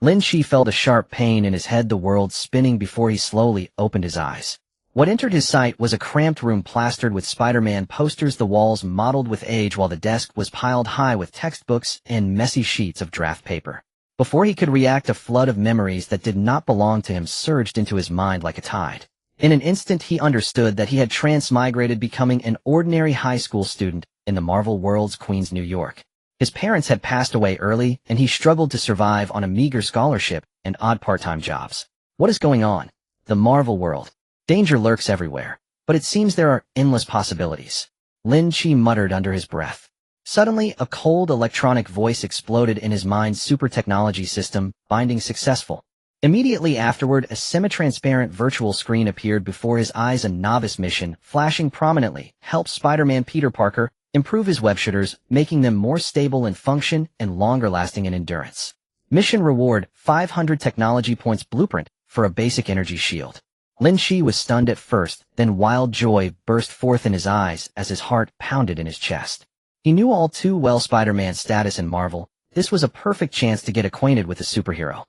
Lynch felt a sharp pain in his head, the world spinning before he slowly opened his eyes. What entered his sight was a cramped room plastered with Spider-Man posters, the walls mottled with age while the desk was piled high with textbooks and messy sheets of draft paper. Before he could react, a flood of memories that did not belong to him surged into his mind like a tide. In an instant he understood that he had transmigrated, becoming an ordinary high school student in the Marvel world's Queens, New York. His parents had passed away early, and he struggled to survive on a meager scholarship and odd part-time jobs. What is going on? The Marvel world. Danger lurks everywhere, but it seems there are endless possibilities. Lynch muttered under his breath. Suddenly, a cold electronic voice exploded in his mind's super technology system, binding successful. Immediately afterward, a semi-transparent virtual screen appeared before his eyes. A novice mission, flashing prominently, helps Spider-Man Peter Parker improve his web shooters, making them more stable in function and longer-lasting in endurance. Mission reward, 500 technology points, blueprint for a basic energy shield. Lynch was stunned at first, then wild joy burst forth in his eyes as his heart pounded in his chest. He knew all too well Spider-Man's status in Marvel. This was a perfect chance to get acquainted with the superhero.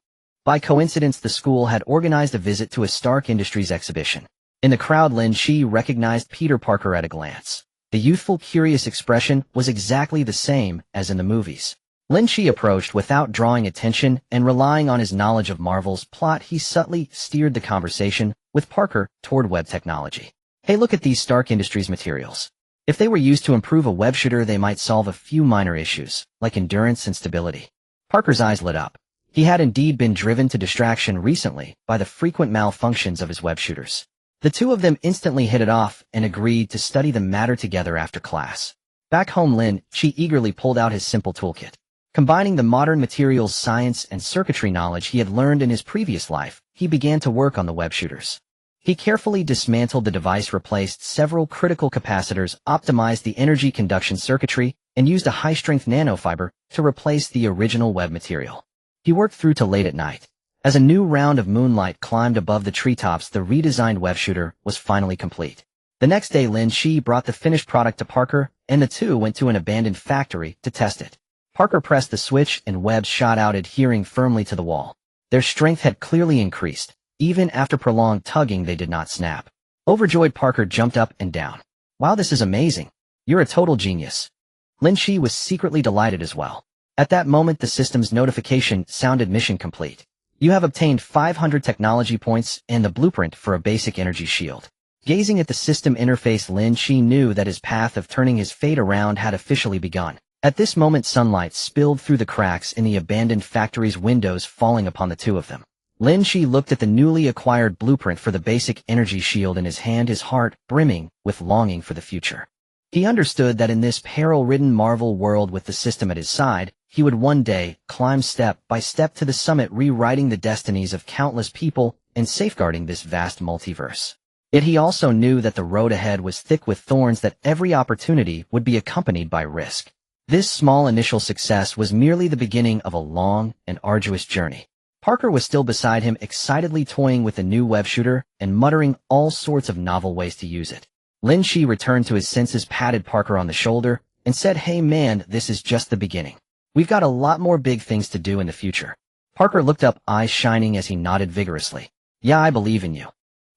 By coincidence, the school had organized a visit to a Stark Industries exhibition. In the crowd, Lynch recognized Peter Parker at a glance. The youthful, curious expression was exactly the same as in the movies. Lynch approached without drawing attention, and relying on his knowledge of Marvel's plot, he subtly steered the conversation with Parker toward web technology. Hey, look at these Stark Industries materials. If they were used to improve a web shooter, they might solve a few minor issues, like endurance and stability. Parker's eyes lit up. He had indeed been driven to distraction recently by the frequent malfunctions of his web shooters. The two of them instantly hit it off and agreed to study the matter together after class. Back home, Lynch eagerly pulled out his simple toolkit. Combining the modern materials science and circuitry knowledge he had learned in his previous life, he began to work on the web shooters. He carefully dismantled the device, replaced several critical capacitors, optimized the energy conduction circuitry, and used a high-strength nanofiber to replace the original web material. He worked through till late at night. As a new round of moonlight climbed above the treetops, the redesigned web shooter was finally complete. The next day, Lynch brought the finished product to Parker, and the two went to an abandoned factory to test it. Parker pressed the switch, and webs shot out, adhering firmly to the wall. Their strength had clearly increased. Even after prolonged tugging, they did not snap. Overjoyed, Parker jumped up and down. Wow, this is amazing. You're a total genius. Lynch was secretly delighted as well. At that moment, the system's notification sounded: mission complete. You have obtained 500 technology points and the blueprint for a basic energy shield. Gazing at the system interface, Lynch knew that his path of turning his fate around had officially begun. At this moment, sunlight spilled through the cracks in the abandoned factory's windows, falling upon the two of them. Lynch looked at the newly acquired blueprint for the basic energy shield in his hand, his heart brimming with longing for the future. He understood that in this peril-ridden Marvel world, with the system at his side, he would one day climb step by step to the summit, rewriting the destinies of countless people and safeguarding this vast multiverse. Yet he also knew that the road ahead was thick with thorns, that every opportunity would be accompanied by risk. This small initial success was merely the beginning of a long and arduous journey. Parker was still beside him, excitedly toying with the new web shooter and muttering all sorts of novel ways to use it. Lynch returned to his senses, patted Parker on the shoulder, and said, "Hey man, this is just the beginning. We've got a lot more big things to do in the future." Parker looked up, eyes shining as he nodded vigorously. "Yeah, I believe in you."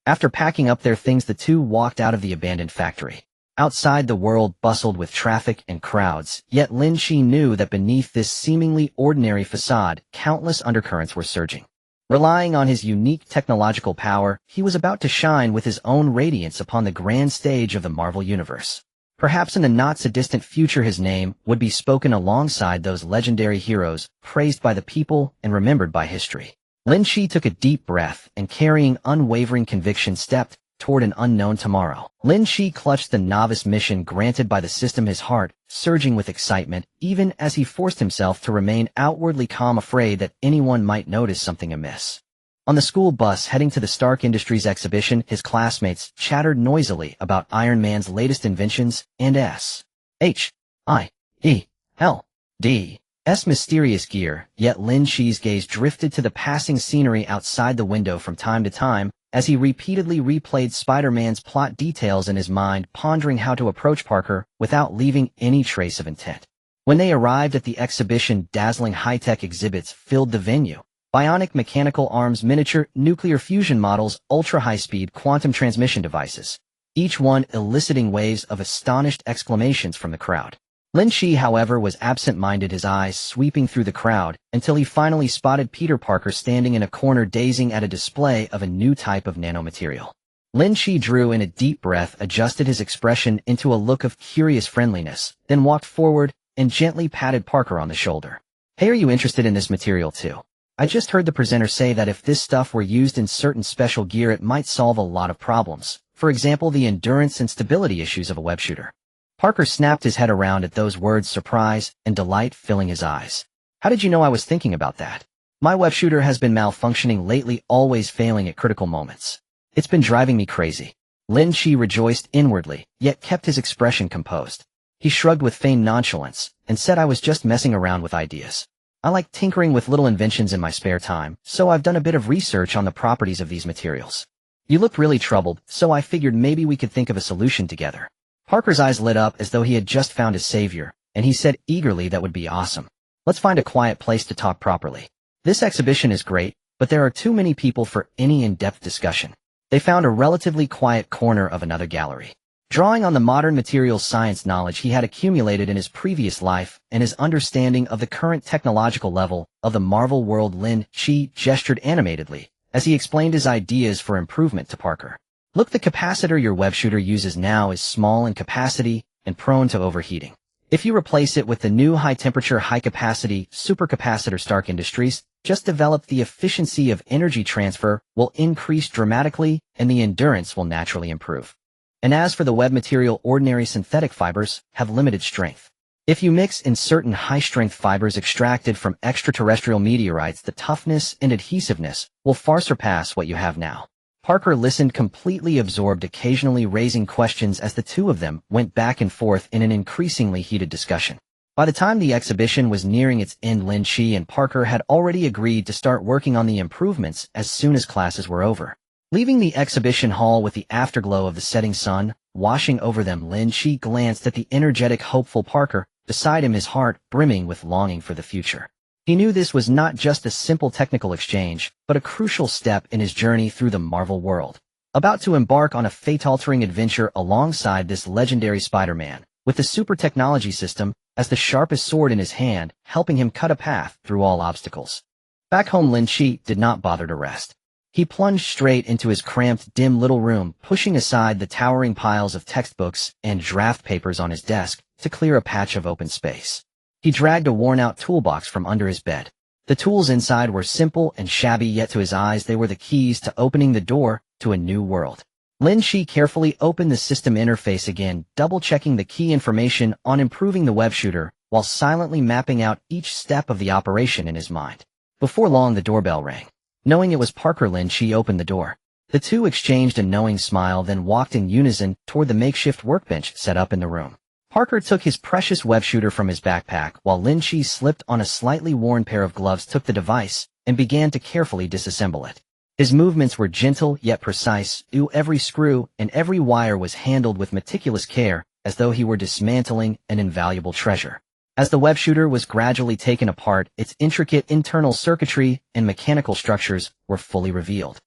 After packing up their things, the two walked out of the abandoned factory. Outside, the world bustled with traffic and crowds, yet Lynch knew that beneath this seemingly ordinary facade, countless undercurrents were surging. Relying on his unique technological power, he was about to shine with his own radiance upon the grand stage of the Marvel Universe. Perhaps in the not-so-distant future, his name would be spoken alongside those legendary heroes, praised by the people and remembered by history. Lynch took a deep breath and, carrying unwavering conviction, stepped toward an unknown tomorrow. Lynch clutched the novice mission granted by the system, his heart surging with excitement, even as he forced himself to remain outwardly calm, afraid that anyone might notice something amiss. On the school bus heading to the Stark Industries exhibition, his classmates chattered noisily about Iron Man's latest inventions and S.H.I.E.L.D.'s mysterious gear, yet Lynch's gaze drifted to the passing scenery outside the window from time to time, as he repeatedly replayed Spider-Man's plot details in his mind, pondering how to approach Parker without leaving any trace of intent. When they arrived at the exhibition, dazzling high-tech exhibits filled the venue. bionic mechanical arms, miniature nuclear fusion models, ultra-high-speed quantum transmission devices, each one eliciting waves of astonished exclamations from the crowd. Lynch, however, was absent-minded, his eyes sweeping through the crowd until he finally spotted Peter Parker standing in a corner gazing at a display of a new type of nanomaterial. Lynch drew in a deep breath, adjusted his expression into a look of curious friendliness, then walked forward and gently patted Parker on the shoulder. "Hey, are you interested in this material too? I just heard the presenter say that if this stuff were used in certain special gear it might solve a lot of problems. For example, the endurance and stability issues of a web shooter." Parker snapped his head around at those words, surprise and delight filling his eyes. "How did you know I was thinking about that? My web shooter has been malfunctioning lately, always failing at critical moments. It's been driving me crazy." Lynch rejoiced inwardly, yet kept his expression composed. He shrugged with feigned nonchalance and said, "I was just messing around with ideas. I like tinkering with little inventions in my spare time, so I've done a bit of research on the properties of these materials. You looked really troubled, so I figured maybe we could think of a solution together." Parker's eyes lit up as though he had just found his savior, and he said eagerly, "That would be awesome. Let's find a quiet place to talk properly. This exhibition is great, but there are too many people for any in-depth discussion." They found a relatively quiet corner of another gallery. Drawing on the modern materials science knowledge he had accumulated in his previous life and his understanding of the current technological level of the Marvel world, Lynch gestured animatedly as he explained his ideas for improvement to Parker. "Look, the capacitor your web shooter uses now is small in capacity and prone to overheating. If you replace it with the new high-temperature, high-capacity supercapacitor, Stark Industries just developed, the efficiency of energy transfer will increase dramatically and the endurance will naturally improve. And as for the web material, ordinary synthetic fibers have limited strength. If you mix in certain high-strength fibers extracted from extraterrestrial meteorites, the toughness and adhesiveness will far surpass what you have now." Parker listened, completely absorbed, occasionally raising questions as the two of them went back and forth in an increasingly heated discussion. By the time the exhibition was nearing its end, Lynch and Parker had already agreed to start working on the improvements as soon as classes were over. Leaving the exhibition hall with the afterglow of the setting sun washing over them, Lynch glanced at the energetic, hopeful Parker beside him, his heart brimming with longing for the future. He knew this was not just a simple technical exchange, but a crucial step in his journey through the Marvel world. About to embark on a fate-altering adventure alongside this legendary Spider-Man, with the super technology system as the sharpest sword in his hand, helping him cut a path through all obstacles. Back home, Lynch did not bother to rest. He plunged straight into his cramped, dim little room, pushing aside the towering piles of textbooks and draft papers on his desk to clear a patch of open space. He dragged a worn-out toolbox from under his bed. The tools inside were simple and shabby, yet to his eyes they were the keys to opening the door to a new world. Lynch carefully opened the system interface again, double-checking the key information on improving the web shooter, while silently mapping out each step of the operation in his mind. Before long, the doorbell rang. Knowing it was Parker, Lynch opened the door. The two exchanged a knowing smile, then walked in unison toward the makeshift workbench set up in the room. Parker took his precious web shooter from his backpack, while Lynch slipped on a slightly worn pair of gloves, took the device, and began to carefully disassemble it. His movements were gentle yet precise. Every screw and every wire was handled with meticulous care, as though he were dismantling an invaluable treasure. As the web shooter was gradually taken apart, its intricate internal circuitry and mechanical structures were fully revealed.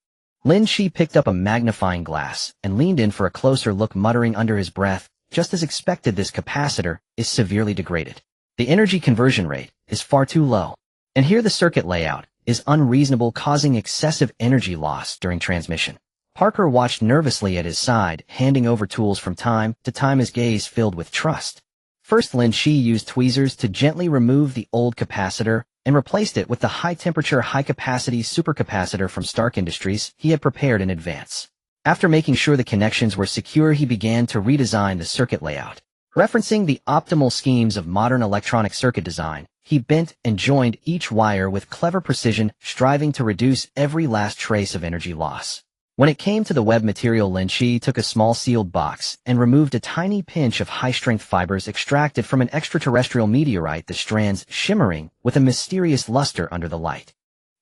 Lynch picked up a magnifying glass and leaned in for a closer look, muttering under his breath, "Just as expected, this capacitor is severely degraded. The energy conversion rate is far too low. And here the circuit layout is unreasonable, causing excessive energy loss during transmission." Parker watched nervously at his side, handing over tools from time to time, his gaze filled with trust. First, Lynch used tweezers to gently remove the old capacitor and replaced it with the high-temperature, high-capacity supercapacitor from Stark Industries he had prepared in advance. After making sure the connections were secure, he began to redesign the circuit layout. Referencing the optimal schemes of modern electronic circuit design, he bent and joined each wire with clever precision, striving to reduce every last trace of energy loss. When it came to the web material, Lynch took a small sealed box and removed a tiny pinch of high-strength fibers extracted from an extraterrestrial meteorite, the strands shimmering with a mysterious luster under the light.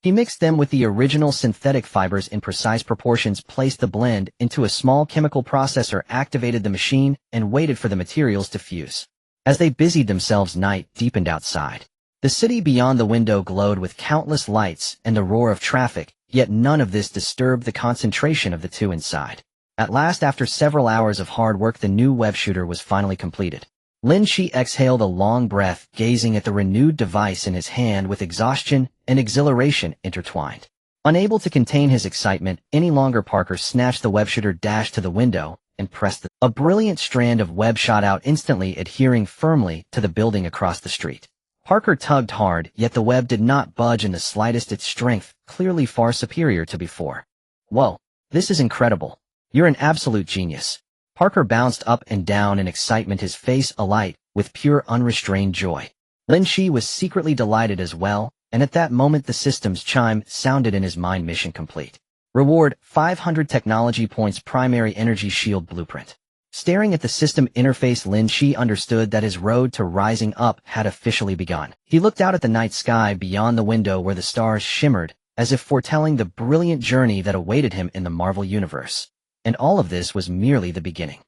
He mixed them with the original synthetic fibers in precise proportions, placed the blend into a small chemical processor, activated the machine, and waited for the materials to fuse. As they busied themselves, night deepened outside. The city beyond the window glowed with countless lights and the roar of traffic, yet none of this disturbed the concentration of the two inside. At last, after several hours of hard work, the new web shooter was finally completed. Lynch exhaled a long breath, gazing at the renewed device in his hand with exhaustion and exhilaration intertwined. Unable to contain his excitement any longer, Parker snatched the web shooter, dashed to the window, and pressed a brilliant strand of web shot out, instantly adhering firmly to the building across the street. Parker tugged hard, yet the web did not budge in the slightest, its strength clearly far superior to before. Whoa, this is incredible. You're an absolute genius. Parker bounced up and down in excitement, his face alight with pure unrestrained joy. Lynch was secretly delighted as well, and at that moment the system's chime sounded in his mind. Mission complete. Reward, 500 technology points, primary energy shield blueprint. Staring at the system interface, Lynch understood that his road to rising up had officially begun. He looked out at the night sky beyond the window where the stars shimmered, as if foretelling the brilliant journey that awaited him in the Marvel Universe. And all of this was merely the beginning.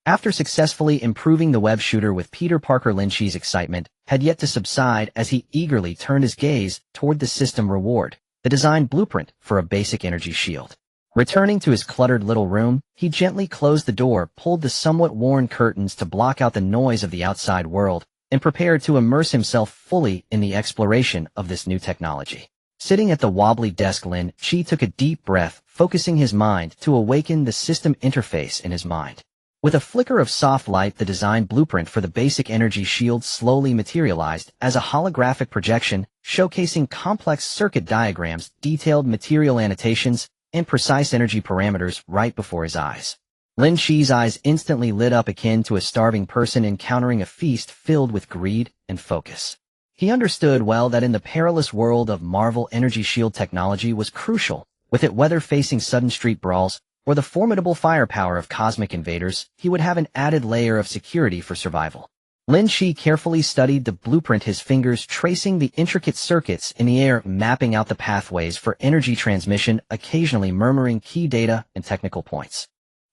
After successfully improving the web shooter with Peter Parker, Lynch's excitement had yet to subside as he eagerly turned his gaze toward the system reward, the design blueprint for a basic energy shield. Returning to his cluttered little room, he gently closed the door, pulled the somewhat worn curtains to block out the noise of the outside world, and prepared to immerse himself fully in the exploration of this new technology. Sitting at the wobbly desk, Lynch took a deep breath, focusing his mind to awaken the system interface in his mind. With a flicker of soft light, the design blueprint for the basic energy shield slowly materialized as a holographic projection, showcasing complex circuit diagrams, detailed material annotations, and precise energy parameters right before his eyes. Lynch's eyes instantly lit up, akin to a starving person encountering a feast filled with greed and focus. He understood well that in the perilous world of Marvel, energy shield technology was crucial. With it, whether facing sudden street brawls or the formidable firepower of cosmic invaders, he would have an added layer of security for survival. Lynch carefully studied the blueprint, his fingers tracing the intricate circuits in the air, mapping out the pathways for energy transmission, occasionally murmuring key data and technical points.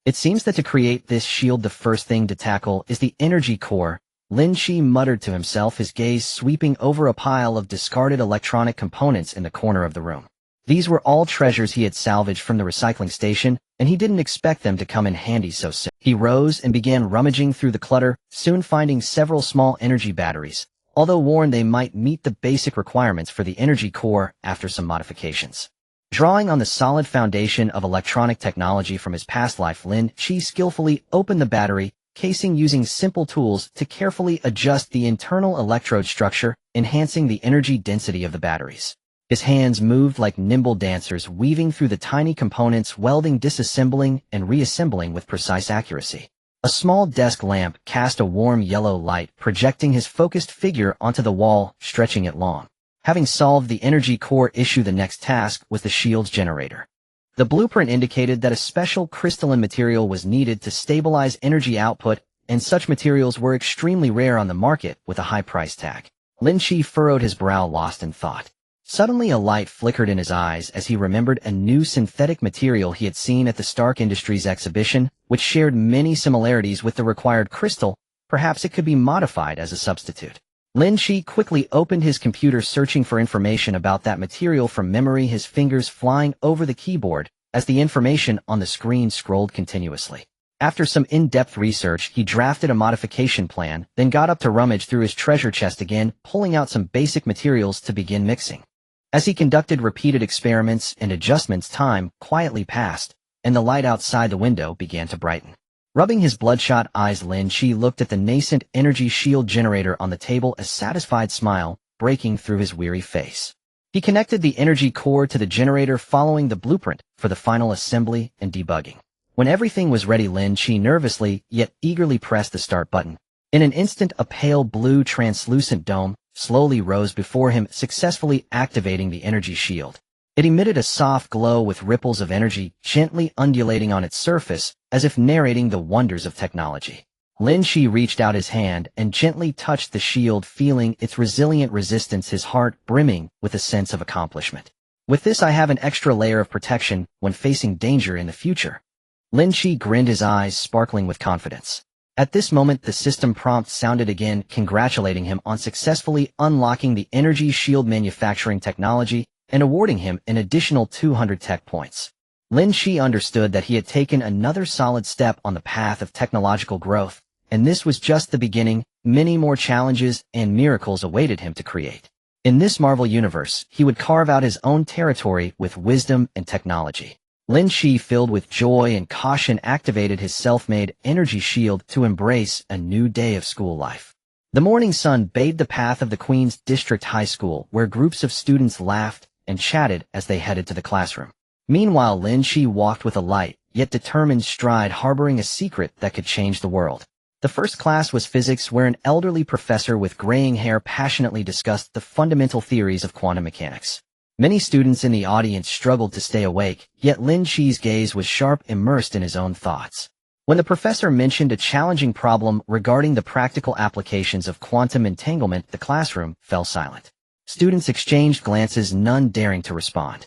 It seems that to create this shield, the first thing to tackle is the energy core, Lynch muttered to himself, his gaze sweeping over a pile of discarded electronic components in the corner of the room. These were all treasures he had salvaged from the recycling station, and he didn't expect them to come in handy so soon. He rose and began rummaging through the clutter, soon finding several small energy batteries, although warned they might meet the basic requirements for the energy core after some modifications. Drawing on the solid foundation of electronic technology from his past life, Lynch skillfully opened the battery casing using simple tools to carefully adjust the internal electrode structure, enhancing the energy density of the batteries. His hands moved like nimble dancers, weaving through the tiny components, welding, disassembling, and reassembling with precise accuracy. A small desk lamp cast a warm yellow light, projecting his focused figure onto the wall, stretching it long. Having solved the energy core issue, the next task was the shield's generator. The blueprint indicated that a special crystalline material was needed to stabilize energy output, and such materials were extremely rare on the market with a high price tag. Lynch furrowed his brow, lost in thought. Suddenly a light flickered in his eyes as he remembered a new synthetic material he had seen at the Stark Industries exhibition, which shared many similarities with the required crystal. Perhaps it could be modified as a substitute. Lynch quickly opened his computer, searching for information about that material from memory, his fingers flying over the keyboard as the information on the screen scrolled continuously. After some in-depth research, he drafted a modification plan, then got up to rummage through his treasure chest again, pulling out some basic materials to begin mixing. As he conducted repeated experiments and adjustments, time quietly passed, and the light outside the window began to brighten. Rubbing his bloodshot eyes, Lynch looked at the nascent energy shield generator on the table, a satisfied smile breaking through his weary face. He connected the energy core to the generator, following the blueprint for the final assembly and debugging. When everything was ready, Lynch nervously yet eagerly pressed the start button. In an instant, a pale blue translucent dome slowly rose before him, successfully activating the energy shield. It emitted a soft glow with ripples of energy gently undulating on its surface, as if narrating the wonders of technology. Lynch reached out his hand and gently touched the shield, feeling its resilient resistance, his heart brimming with a sense of accomplishment. With this, I have an extra layer of protection when facing danger in the future. Lynch grinned, his eyes sparkling with confidence. At this moment, the system prompt sounded again, congratulating him on successfully unlocking the energy shield manufacturing technology and awarding him an additional 200 tech points. Lynch understood that he had taken another solid step on the path of technological growth, and this was just the beginning. Many more challenges and miracles awaited him to create. In this Marvel universe, he would carve out his own territory with wisdom and technology. Lynch, filled with joy and caution, activated his self-made energy shield to embrace a new day of school life. The morning sun bathed the path of the Queen's District High School, where groups of students laughed and chatted as they headed to the classroom. Meanwhile, Lynch walked with a light, yet determined stride, harboring a secret that could change the world. The first class was physics, where an elderly professor with graying hair passionately discussed the fundamental theories of quantum mechanics. Many students in the audience struggled to stay awake, yet Lynch's gaze was sharp, immersed in his own thoughts. When the professor mentioned a challenging problem regarding the practical applications of quantum entanglement, the classroom fell silent. Students exchanged glances, none daring to respond.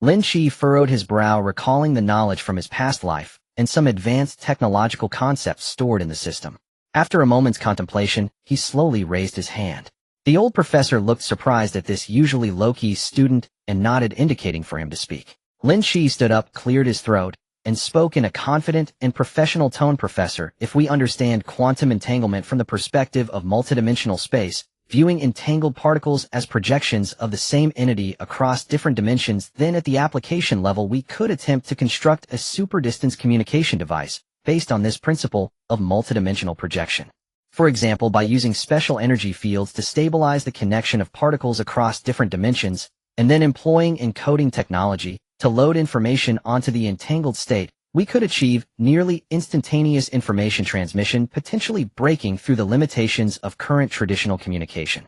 Lynch furrowed his brow, recalling the knowledge from his past life and some advanced technological concepts stored in the system. After a moment's contemplation, he slowly raised his hand. The old professor looked surprised at this usually low-key student and nodded, indicating for him to speak. Lynch stood up, cleared his throat, and spoke in a confident and professional tone. Professor, if we understand quantum entanglement from the perspective of multidimensional space, viewing entangled particles as projections of the same entity across different dimensions, then at the application level we could attempt to construct a super-distance communication device based on this principle of multidimensional projection. For example, by using special energy fields to stabilize the connection of particles across different dimensions, and then employing encoding technology to load information onto the entangled state, we could achieve nearly instantaneous information transmission, potentially breaking through the limitations of current traditional communication.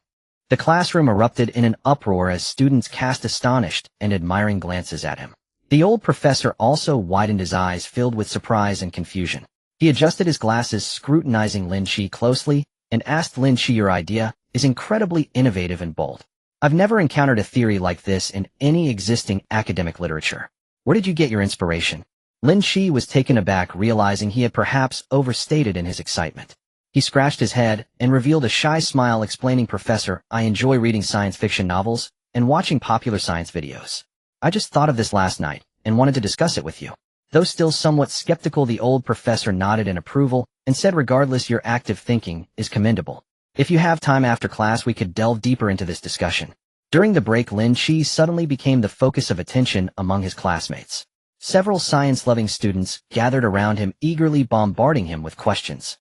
The classroom erupted in an uproar as students cast astonished and admiring glances at him. The old professor also widened his eyes, filled with surprise and confusion. He adjusted his glasses, scrutinizing Lynch closely, and asked, Lynch, your idea is incredibly innovative and bold. I've never encountered a theory like this in any existing academic literature. Where did you get your inspiration? Lynch was taken aback, realizing he had perhaps overstated in his excitement. He scratched his head and revealed a shy smile, explaining, Professor, I enjoy reading science fiction novels and watching popular science videos. I just thought of this last night and wanted to discuss it with you. Though still somewhat skeptical, the old professor nodded in approval and said, regardless, your active thinking is commendable. If you have time after class, we could delve deeper into this discussion. During the break, Lynch suddenly became the focus of attention among his classmates. Several science-loving students gathered around him, eagerly bombarding him with questions.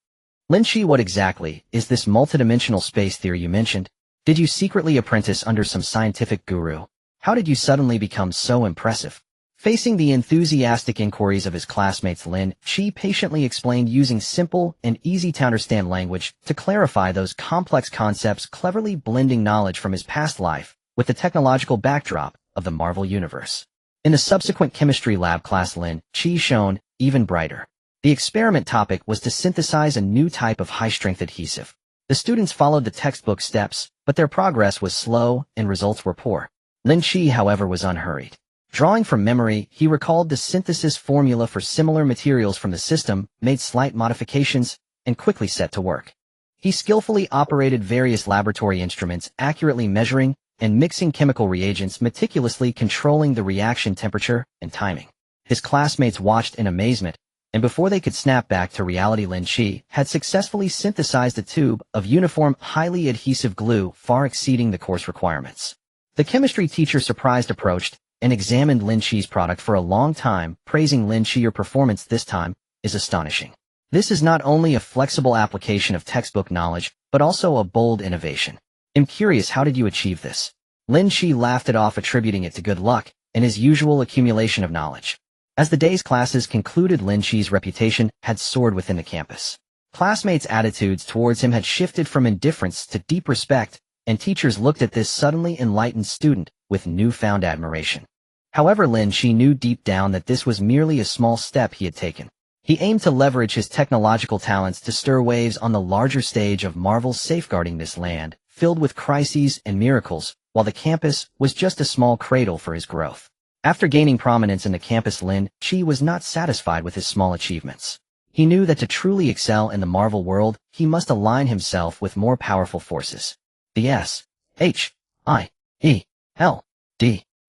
Lynch, what exactly is this multidimensional space theory you mentioned? Did you secretly apprentice under some scientific guru? How did you suddenly become so impressive? Facing the enthusiastic inquiries of his classmates, Lynch patiently explained, using simple and easy-to-understand language to clarify those complex concepts, cleverly blending knowledge from his past life with the technological backdrop of the Marvel Universe. In the subsequent chemistry lab class, Lynch shone even brighter. The experiment topic was to synthesize a new type of high-strength adhesive. The students followed the textbook steps, but their progress was slow and results were poor. Lynch, however, was unhurried. Drawing from memory, he recalled the synthesis formula for similar materials from the system, made slight modifications, and quickly set to work. He skillfully operated various laboratory instruments, accurately measuring and mixing chemical reagents, meticulously controlling the reaction temperature and timing. His classmates watched in amazement, and before they could snap back to reality, Lynch had successfully synthesized a tube of uniform, highly adhesive glue, far exceeding the course requirements. The chemistry teacher, surprised, approached and examined Lynch's product for a long time, praising Lynch, your performance this time is astonishing. This is not only a flexible application of textbook knowledge, but also a bold innovation. I'm curious, how did you achieve this? Lynch laughed it off, attributing it to good luck and his usual accumulation of knowledge. As the day's classes concluded, Lynch's reputation had soared within the campus. Classmates' attitudes towards him had shifted from indifference to deep respect, and teachers looked at this suddenly enlightened student with newfound admiration. However, Lynch knew deep down that this was merely a small step he had taken. He aimed to leverage his technological talents to stir waves on the larger stage of Marvel, safeguarding this land, filled with crises and miracles, while the campus was just a small cradle for his growth. After gaining prominence in the campus, Lynch was not satisfied with his small achievements. He knew that to truly excel in the Marvel world, he must align himself with more powerful forces. The S.H.I.E.L.D.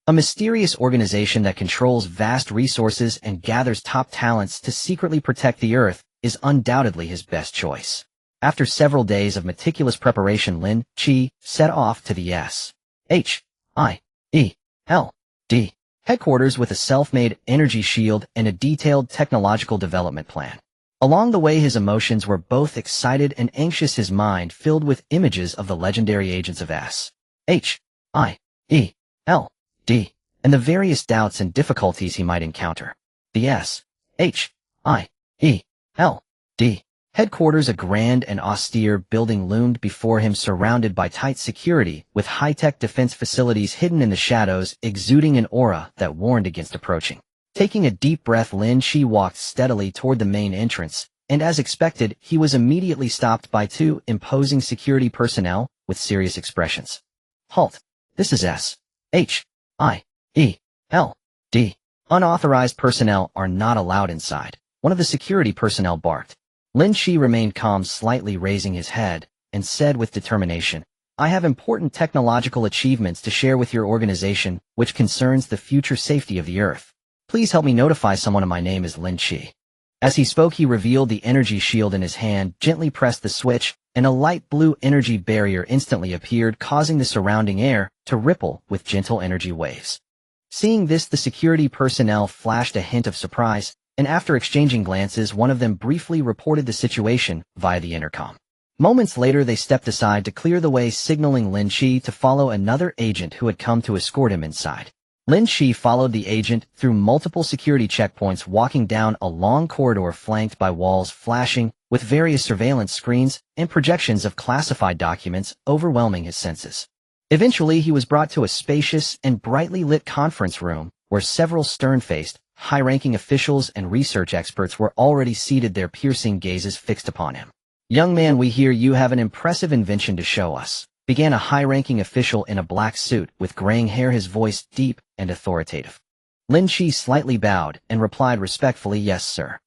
A mysterious organization that controls vast resources and gathers top talents to secretly protect the Earth is undoubtedly his best choice. After several days of meticulous preparation, Lin Chi set off to the S.H.I.E.L.D. headquarters with a self-made energy shield and a detailed technological development plan. Along the way, his emotions were both excited and anxious, his mind filled with images of the legendary agents of S.H.I.E.L.D. and the various doubts and difficulties he might encounter. The S.H.I.E.L.D. headquarters, a grand and austere building, loomed before him, surrounded by tight security, with high-tech defense facilities hidden in the shadows, exuding an aura that warned against approaching. Taking a deep breath, Lin Chi walked steadily toward the main entrance, and as expected, he was immediately stopped by two imposing security personnel with serious expressions. "Halt! This is S.H.I.E.L.D. Unauthorized personnel are not allowed inside," one of the security personnel barked. Lin Chi remained calm, slightly raising his head, and said with determination, "I have important technological achievements to share with your organization, which concerns the future safety of the Earth. Please help me notify someone. My name is Lin Chi." As he spoke, he revealed the energy shield in his hand, gently pressed the switch, and a light blue energy barrier instantly appeared, causing the surrounding air to ripple with gentle energy waves. Seeing this, the security personnel flashed a hint of surprise, and after exchanging glances, one of them briefly reported the situation via the intercom. Moments later, they stepped aside to clear the way, signaling Lin Chi to follow another agent who had come to escort him inside. Lin Chi followed the agent through multiple security checkpoints, walking down a long corridor flanked by walls flashing with various surveillance screens and projections of classified documents, overwhelming his senses. Eventually, he was brought to a spacious and brightly lit conference room where several stern-faced, high-ranking officials and research experts were already seated, their piercing gazes fixed upon him. "Young man, we hear you have an impressive invention to show us," began a high-ranking official in a black suit with graying hair, his voice deep and authoritative. Lin Chi slightly bowed and replied respectfully, "Yes, sir."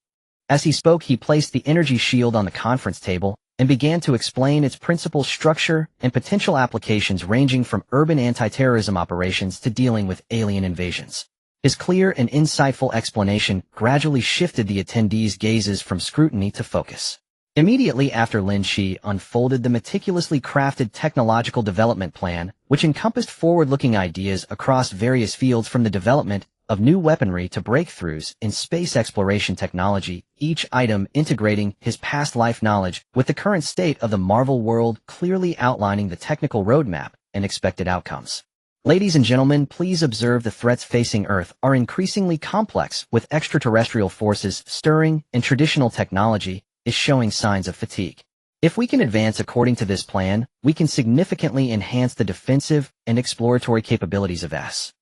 As he spoke, he placed the energy shield on the conference table and began to explain its principal structure and potential applications, ranging from urban anti-terrorism operations to dealing with alien invasions. His clear and insightful explanation gradually shifted the attendees' gazes from scrutiny to focus. Immediately after, Lin Chi unfolded the meticulously crafted technological development plan, which encompassed forward-looking ideas across various fields, from the development of new weaponry to breakthroughs in space exploration technology, each item integrating his past life knowledge with the current state of the Marvel world, clearly outlining the technical roadmap and expected outcomes. "Ladies and gentlemen, please observe the threats facing Earth are increasingly complex, with extraterrestrial forces stirring, and traditional technology is showing signs of fatigue. If we can advance according to this plan, we can significantly enhance the defensive and exploratory capabilities of S.H.I.E.L.D.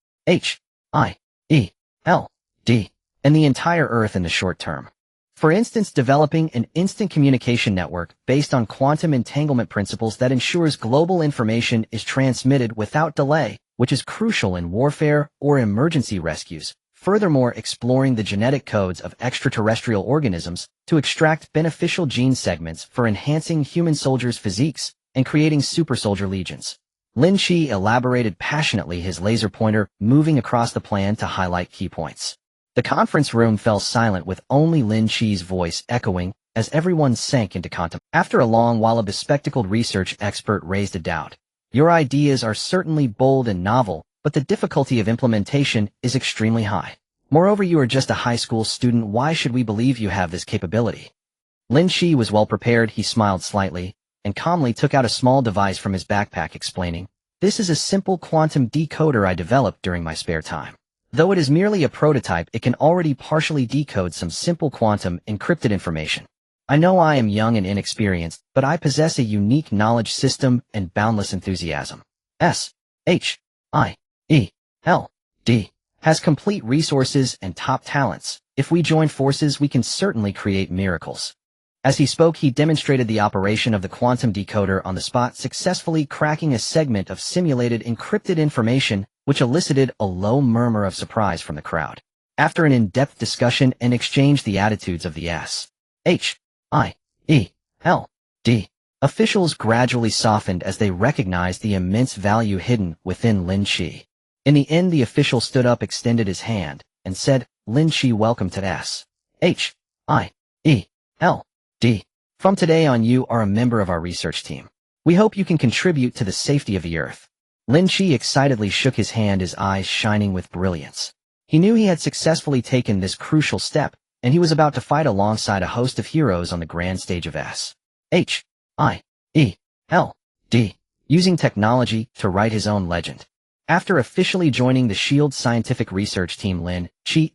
and the entire Earth in the short term. For instance, developing an instant communication network based on quantum entanglement principles that ensures global information is transmitted without delay, which is crucial in warfare or emergency rescues. Furthermore, exploring the genetic codes of extraterrestrial organisms to extract beneficial gene segments for enhancing human soldiers' physiques and creating super soldier legions." Lin Chi elaborated passionately, his laser pointer moving across the plan to highlight key points. The conference room fell silent, with only Lin Chi's voice echoing as everyone sank into contemplation. After a long while, a bespectacled research expert raised a doubt. "Your ideas are certainly bold and novel, but the difficulty of implementation is extremely high. Moreover, you are just a high school student. Why should we believe you have this capability?" Lin Chi was well prepared. He smiled slightly and calmly took out a small device from his backpack, explaining, "This is a simple quantum decoder I developed during my spare time. Though it is merely a prototype, it can already partially decode some simple quantum encrypted information. I know I am young and inexperienced, but I possess a unique knowledge system and boundless enthusiasm. S.H.I.E.L.D. has complete resources and top talents. If we join forces, we can certainly create miracles." As he spoke, he demonstrated the operation of the quantum decoder on the spot, successfully cracking a segment of simulated encrypted information, which elicited a low murmur of surprise from the crowd. After an in-depth discussion and exchange, the attitudes of the S. H-I-E-L-D. Officials gradually softened as they recognized the immense value hidden within Lynch. In the end, the official stood up, extended his hand, and said, "Lynch, welcome to S-H-I-E-L-D. From today on, you are a member of our research team. We hope you can contribute to the safety of the Earth." Lynch excitedly shook his hand, his eyes shining with brilliance. He knew he had successfully taken this crucial step, and he was about to fight alongside a host of heroes on the grand stage of S-H-I-E-L-D, using technology to write his own legend. After officially joining the SHIELD scientific research team, Lynch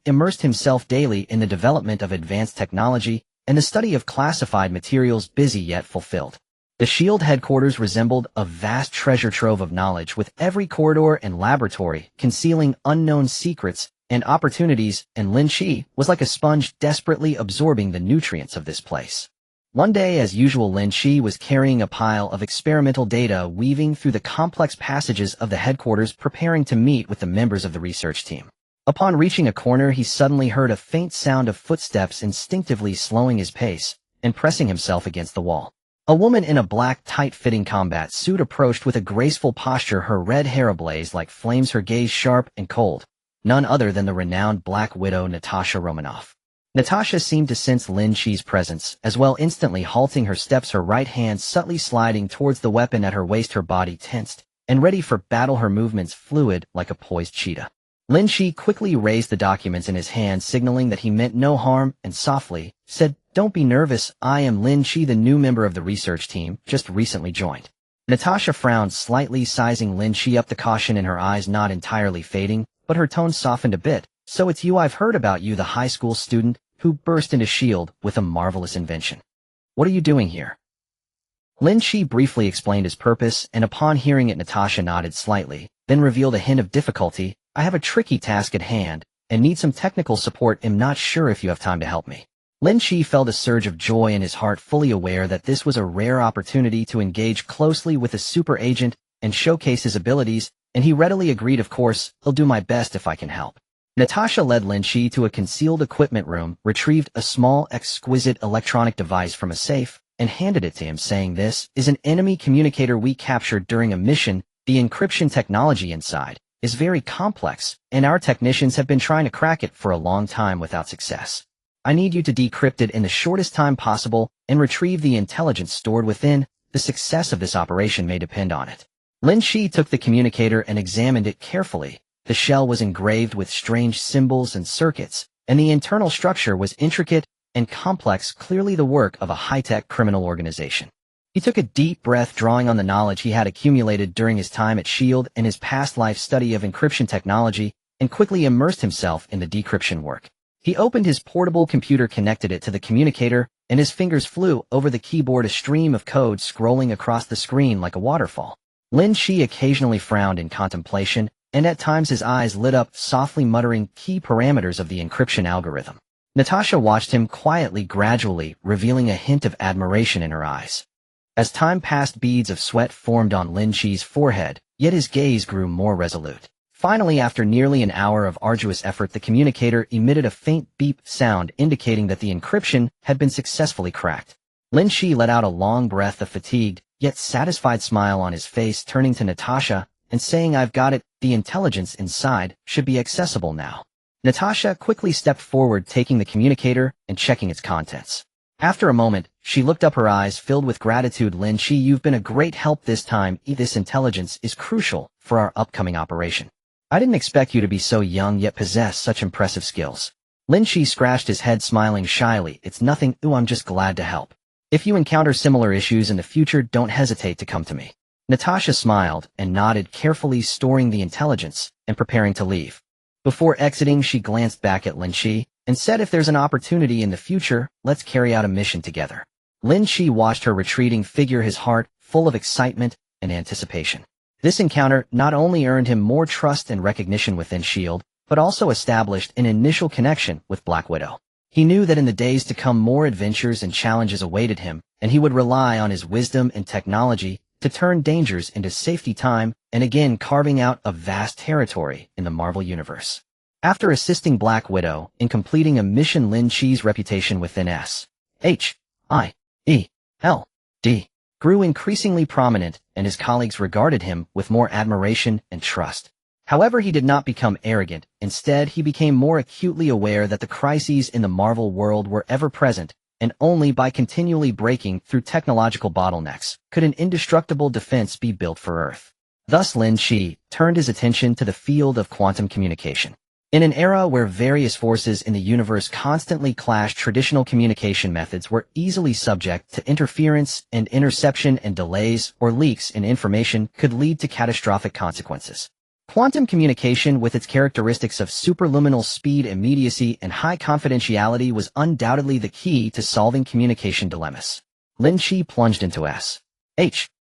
immersed himself daily in the development of advanced technology and the study of classified materials, busy yet fulfilled. The SHIELD headquarters resembled a vast treasure trove of knowledge, with every corridor and laboratory concealing unknown secrets and opportunities, and Lynch was like a sponge, desperately absorbing the nutrients of this place. One day, as usual, Lynch was carrying a pile of experimental data, weaving through the complex passages of the headquarters, preparing to meet with the members of the research team. Upon reaching a corner, he suddenly heard a faint sound of footsteps, instinctively slowing his pace and pressing himself against the wall. A woman in a black, tight-fitting combat suit approached with a graceful posture, her red hair ablaze like flames, her gaze sharp and cold. None other than the renowned Black Widow, Natasha Romanoff. Natasha seemed to sense Lynch's presence as well, instantly halting her steps, her right hand subtly sliding towards the weapon at her waist, her body tensed and ready for battle, her movements fluid like a poised cheetah. Lynch quickly raised the documents in his hand, signaling that he meant no harm, and softly said, "Don't be nervous, I am Lynch, the new member of the research team, just recently joined." Natasha frowned slightly, sizing Lynch up, the caution in her eyes not entirely fading, but her tone softened a bit. "So it's you. I've heard about you, the high school student who burst into SHIELD with a marvelous invention. What are you doing here?" Lynch briefly explained his purpose, and upon hearing it, Natasha nodded slightly, then revealed a hint of difficulty. "I have a tricky task at hand and need some technical support. I'm not sure if you have time to help me." Lynch felt a surge of joy in his heart, fully aware that this was a rare opportunity to engage closely with a super agent and showcase his abilities, and he readily agreed. "Of course, I'll do my best if I can help." Natasha led Lynch to a concealed equipment room, retrieved a small, exquisite electronic device from a safe, and handed it to him, saying, "This is an enemy communicator we captured during a mission. The encryption technology inside is very complex, and our technicians have been trying to crack it for a long time without success. I need you to decrypt it in the shortest time possible and retrieve the intelligence stored within. The success of this operation may depend on it." Lynch took the communicator and examined it carefully. The shell was engraved with strange symbols and circuits, and the internal structure was intricate and complex, clearly the work of a high-tech criminal organization. He took a deep breath, drawing on the knowledge he had accumulated during his time at SHIELD and his past life study of encryption technology, and quickly immersed himself in the decryption work. He opened his portable computer, connected it to the communicator, and his fingers flew over the keyboard, a stream of code scrolling across the screen like a waterfall. Lynch occasionally frowned in contemplation, and at times his eyes lit up, softly muttering key parameters of the encryption algorithm. Natasha watched him quietly, gradually revealing a hint of admiration in her eyes. As time passed, beads of sweat formed on Lynch's forehead, yet his gaze grew more resolute. Finally, after nearly an hour of arduous effort, the communicator emitted a faint beep sound, indicating that the encryption had been successfully cracked. Lynch let out a long breath, a fatigued, yet satisfied smile on his face, turning to Natasha and saying, "I've got it. The intelligence inside should be accessible now." Natasha quickly stepped forward, taking the communicator and checking its contents. After a moment, she looked up, her eyes filled with gratitude. "Lynch, you've been a great help this time. This intelligence is crucial for our upcoming operation. I didn't expect you to be so young yet possess such impressive skills." Lynch scratched his head, smiling shyly. "It's nothing. I'm just glad to help. If you encounter similar issues in the future, don't hesitate to come to me." Natasha smiled and nodded, carefully storing the intelligence and preparing to leave. Before exiting, she glanced back at Lynch and said, "If there's an opportunity in the future, let's carry out a mission together." Lynch watched her retreating figure, his heart full of excitement and anticipation. This encounter not only earned him more trust and recognition within SHIELD, but also established an initial connection with Black Widow. He knew that in the days to come, more adventures and challenges awaited him, and he would rely on his wisdom and technology to turn dangers into safety, time and again carving out a vast territory in the Marvel Universe. After assisting Black Widow in completing a mission, Lynch's reputation within H-I-E-L-D, grew increasingly prominent, and his colleagues regarded him with more admiration and trust. However, he did not become arrogant. Instead, he became more acutely aware that the crises in the Marvel world were ever present, and only by continually breaking through technological bottlenecks could an indestructible defense be built for Earth. Thus Lynch turned his attention to the field of quantum communication. In an era where various forces in the universe constantly clashed, traditional communication methods were easily subject to interference, and interception and delays or leaks in information could lead to catastrophic consequences. Quantum communication, with its characteristics of superluminal speed, immediacy, and high confidentiality, was undoubtedly the key to solving communication dilemmas. Lynch plunged into S.H.I.E.L.D.'s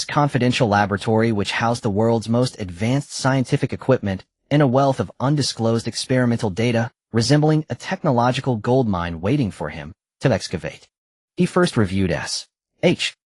confidential laboratory, which housed the world's most advanced scientific equipment and a wealth of undisclosed experimental data, resembling a technological goldmine waiting for him to excavate. He first reviewed S.H.I.E.L.D.'s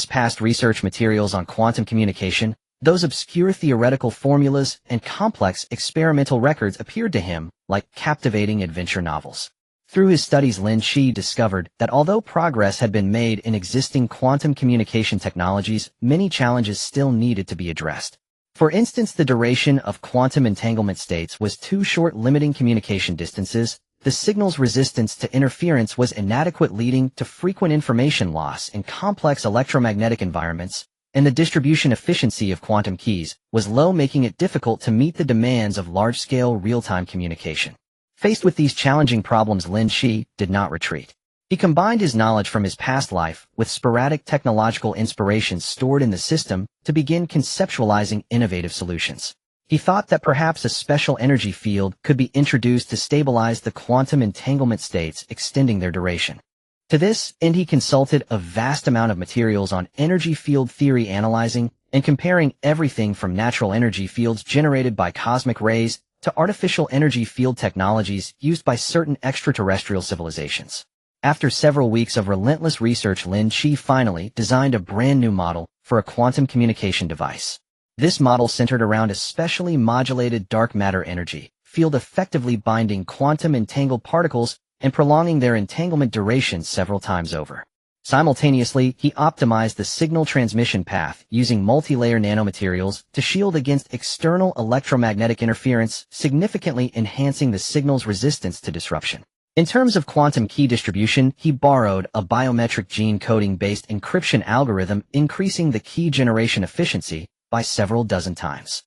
past research materials on quantum communication. Those obscure theoretical formulas and complex experimental records appeared to him like captivating adventure novels. Through his studies, Lynch discovered that although progress had been made in existing quantum communication technologies, many challenges still needed to be addressed. For instance, the duration of quantum entanglement states was too short, limiting communication distances. The signal's resistance to interference was inadequate, leading to frequent information loss in complex electromagnetic environments, and the distribution efficiency of quantum keys was low, making it difficult to meet the demands of large-scale real-time communication. Faced with these challenging problems, Lynch did not retreat. He combined his knowledge from his past life with sporadic technological inspirations stored in the system to begin conceptualizing innovative solutions. He thought that perhaps a special energy field could be introduced to stabilize the quantum entanglement states, extending their duration. To this end, he consulted a vast amount of materials on energy field theory, analyzing and comparing everything from natural energy fields generated by cosmic rays to artificial energy field technologies used by certain extraterrestrial civilizations. After several weeks of relentless research, Lynch finally designed a brand new model for a quantum communication device. This model centered around a specially modulated dark matter energy field, effectively binding quantum entangled particles and prolonging their entanglement duration several times over. Simultaneously, he optimized the signal transmission path using multi-layer nanomaterials to shield against external electromagnetic interference, significantly enhancing the signal's resistance to disruption. In terms of quantum key distribution, he borrowed a biometric gene coding-based encryption algorithm, increasing the key generation efficiency by several dozen times.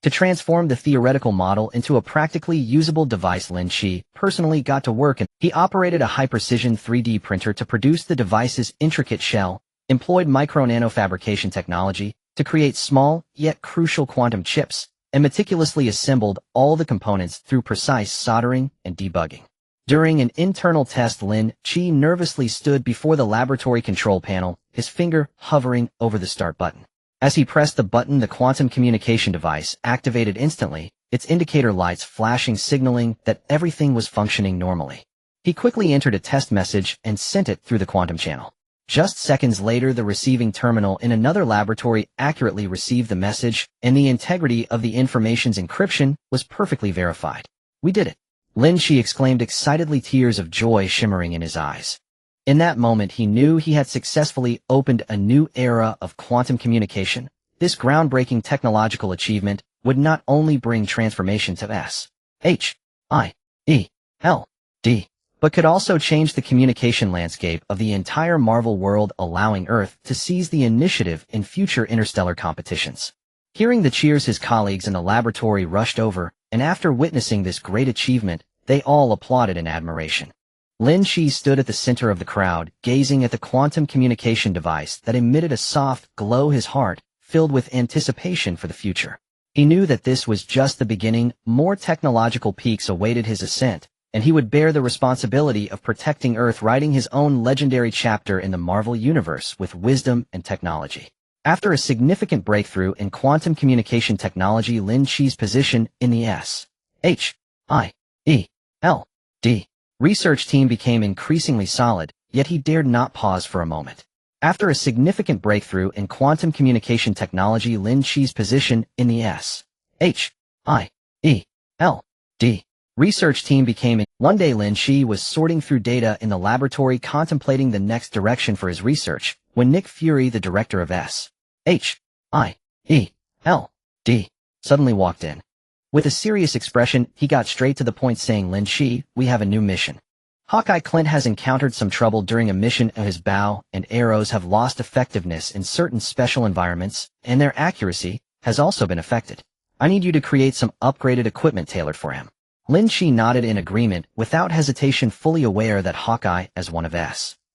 To transform the theoretical model into a practically usable device, Lynch personally got to work, and he operated a high-precision 3D printer to produce the device's intricate shell, employed micro-nanofabrication technology to create small yet crucial quantum chips, and meticulously assembled all the components through precise soldering and debugging. During an internal test, Lynch nervously stood before the laboratory control panel, his finger hovering over the start button. As he pressed the button, the quantum communication device activated instantly, its indicator lights flashing, signaling that everything was functioning normally. He quickly entered a test message and sent it through the quantum channel. Just seconds later, the receiving terminal in another laboratory accurately received the message, and the integrity of the information's encryption was perfectly verified. "We did it!" Lynch exclaimed excitedly, tears of joy shimmering in his eyes. In that moment, he knew he had successfully opened a new era of quantum communication. This groundbreaking technological achievement would not only bring transformation to S.H.I.E.L.D., but could also change the communication landscape of the entire Marvel world, allowing Earth to seize the initiative in future interstellar competitions. Hearing the cheers, his colleagues in the laboratory rushed over, and after witnessing this great achievement, they all applauded in admiration. Lynch stood at the center of the crowd, gazing at the quantum communication device that emitted a soft glow, his heart filled with anticipation for the future. He knew that this was just the beginning. More technological peaks awaited his ascent, and he would bear the responsibility of protecting Earth, writing his own legendary chapter in the Marvel Universe with wisdom and technology. After a significant breakthrough in quantum communication technology, Lynch's position in the S.H.I.E.L.D. research team became increasingly solid, yet he dared not pause for a moment. After a significant breakthrough in quantum communication technology, Lynch's position in the S.H.I.E.L.D. research team became. One day Lynch was sorting through data in the laboratory contemplating the next direction for his research, when Nick Fury, the director of S.H.I.E.L.D., suddenly walked in. With a serious expression, he got straight to the point saying, "Lynch, we have a new mission. Hawkeye Clint has encountered some trouble during a mission and his bow and arrows have lost effectiveness in certain special environments, and their accuracy has also been affected. I need you to create some upgraded equipment tailored for him." Lynch nodded in agreement, without hesitation, fully aware that Hawkeye, as one of S.H.I.E.L.D.'s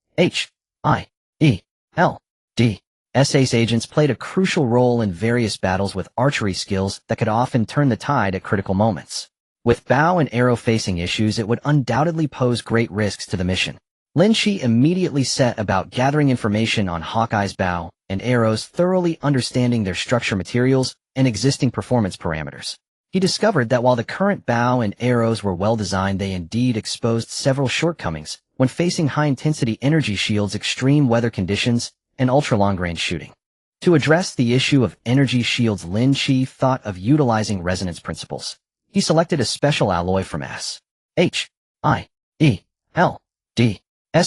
agents, played a crucial role in various battles with archery skills that could often turn the tide at critical moments. With bow and arrow facing issues, it would undoubtedly pose great risks to the mission. Lynch immediately set about gathering information on Hawkeye's bow and arrows, thoroughly understanding their structure, materials, and existing performance parameters. He discovered that while the current bow and arrows were well designed, they indeed exposed several shortcomings when facing high-intensity energy shields, extreme weather conditions, and ultra-long-range shooting. To address the issue of energy shields, Lynch thought of utilizing resonance principles. He selected a special alloy from S.H.I.E.L.D.'s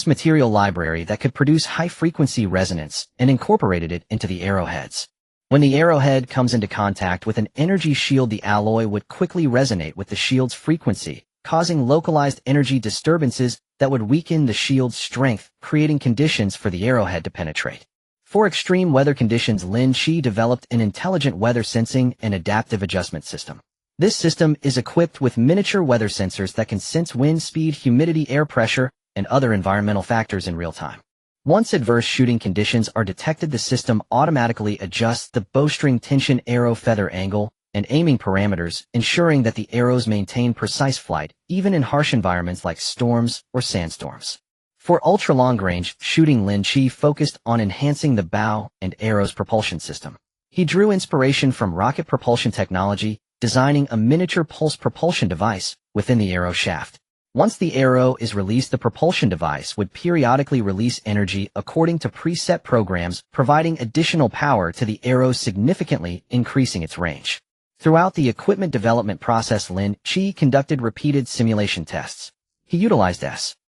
material library that could produce high-frequency resonance and incorporated it into the arrowheads. When the arrowhead comes into contact with an energy shield, the alloy would quickly resonate with the shield's frequency, causing localized energy disturbances that would weaken the shield's strength, creating conditions for the arrowhead to penetrate. For extreme weather conditions, Lynch developed an intelligent weather sensing and adaptive adjustment system. This system is equipped with miniature weather sensors that can sense wind speed, humidity, air pressure, and other environmental factors in real time. Once adverse shooting conditions are detected, the system automatically adjusts the bowstring tension, arrow feather angle, and aiming parameters, ensuring that the arrows maintain precise flight, even in harsh environments like storms or sandstorms. For ultra-long-range shooting, Lynch focused on enhancing the bow and arrows propulsion system. He drew inspiration from rocket propulsion technology, designing a miniature pulse propulsion device within the arrow shaft. Once the arrow is released, the propulsion device would periodically release energy according to preset programs, providing additional power to the arrow, significantly increasing its range. Throughout the equipment development process, Lynch conducted repeated simulation tests. He utilized S.H.I.E.L.D.'s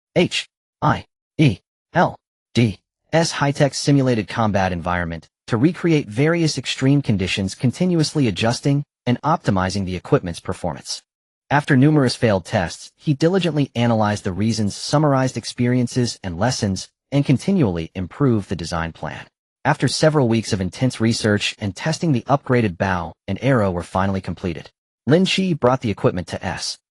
high-tech simulated combat environment to recreate various extreme conditions, continuously adjusting and optimizing the equipment's performance. After numerous failed tests, he diligently analyzed the reasons, summarized experiences and lessons, and continually improved the design plan. After several weeks of intense research and testing, the upgraded bow and arrow were finally completed. Lynch brought the equipment to S.H.I.E.L.D.'s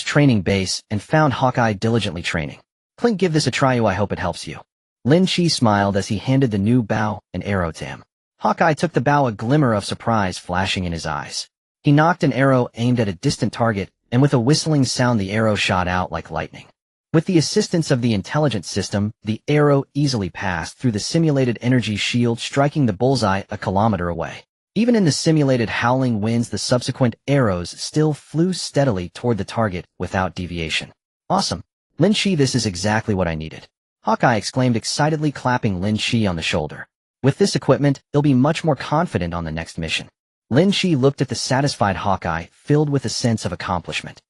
training base and found Hawkeye diligently training. "Clint, give this a try. I hope it helps you." Lynch smiled as he handed the new bow and arrow to him. Hawkeye took the bow, a glimmer of surprise flashing in his eyes. He knocked an arrow aimed at a distant target, and with a whistling sound the arrow shot out like lightning. With the assistance of the intelligence system, the arrow easily passed through the simulated energy shield, striking the bullseye a kilometer away. Even in the simulated howling winds, the subsequent arrows still flew steadily toward the target without deviation. "Awesome. Lynch, this is exactly what I needed," Hawkeye exclaimed excitedly, clapping Lynch on the shoulder. "With this equipment, he'll be much more confident on the next mission." Lynch looked at the satisfied Hawkeye, filled with a sense of accomplishment.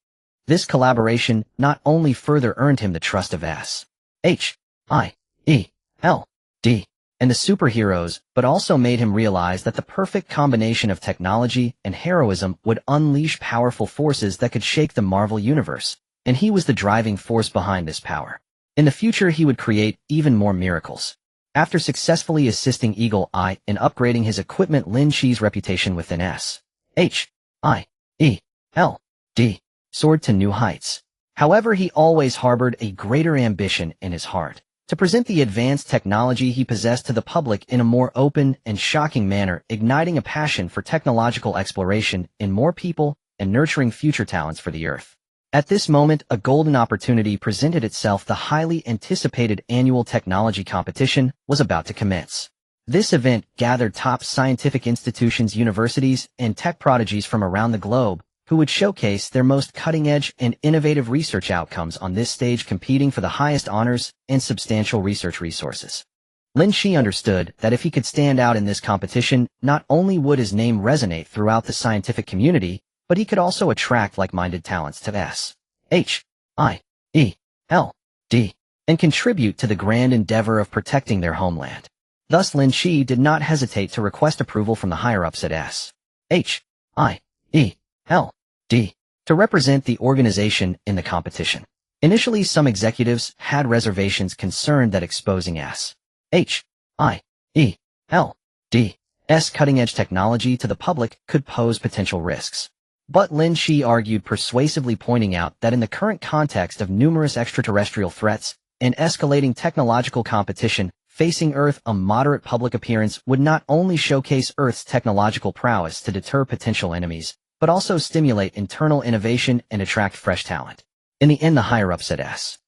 This collaboration not only further earned him the trust of S.H.I.E.L.D. and the superheroes, but also made him realize that the perfect combination of technology and heroism would unleash powerful forces that could shake the Marvel Universe, and he was the driving force behind this power. In the future, he would create even more miracles. After successfully assisting Eagle Eye in upgrading his equipment, Lynch's reputation within S.H.I.E.L.D. soared to new heights. However, he always harbored a greater ambition in his heart: to present the advanced technology he possessed to the public in a more open and shocking manner, igniting a passion for technological exploration in more people and nurturing future talents for the Earth. At this moment, a golden opportunity presented itself. The highly anticipated annual technology competition was about to commence. This event gathered top scientific institutions, universities, and tech prodigies from around the globe, who would showcase their most cutting-edge and innovative research outcomes on this stage, competing for the highest honors and substantial research resources. Lin Shi understood that if he could stand out in this competition, not only would his name resonate throughout the scientific community, but he could also attract like-minded talents to S.H.I.E.L.D. and contribute to the grand endeavor of protecting their homeland. Thus Lin Shi did not hesitate to request approval from the higher-ups at S.H.I.E.L.D. to represent the organization in the competition. Initially, some executives had reservations concerned that exposing S.H.I.E.L.D's cutting-edge technology to the public could pose potential risks. But Lin Shi argued persuasively, pointing out that in the current context of numerous extraterrestrial threats and escalating technological competition facing Earth, a moderate public appearance would not only showcase Earth's technological prowess to deter potential enemies, but also stimulate internal innovation and attract fresh talent. In the end, the higher-ups at S.H.I.E.L.D.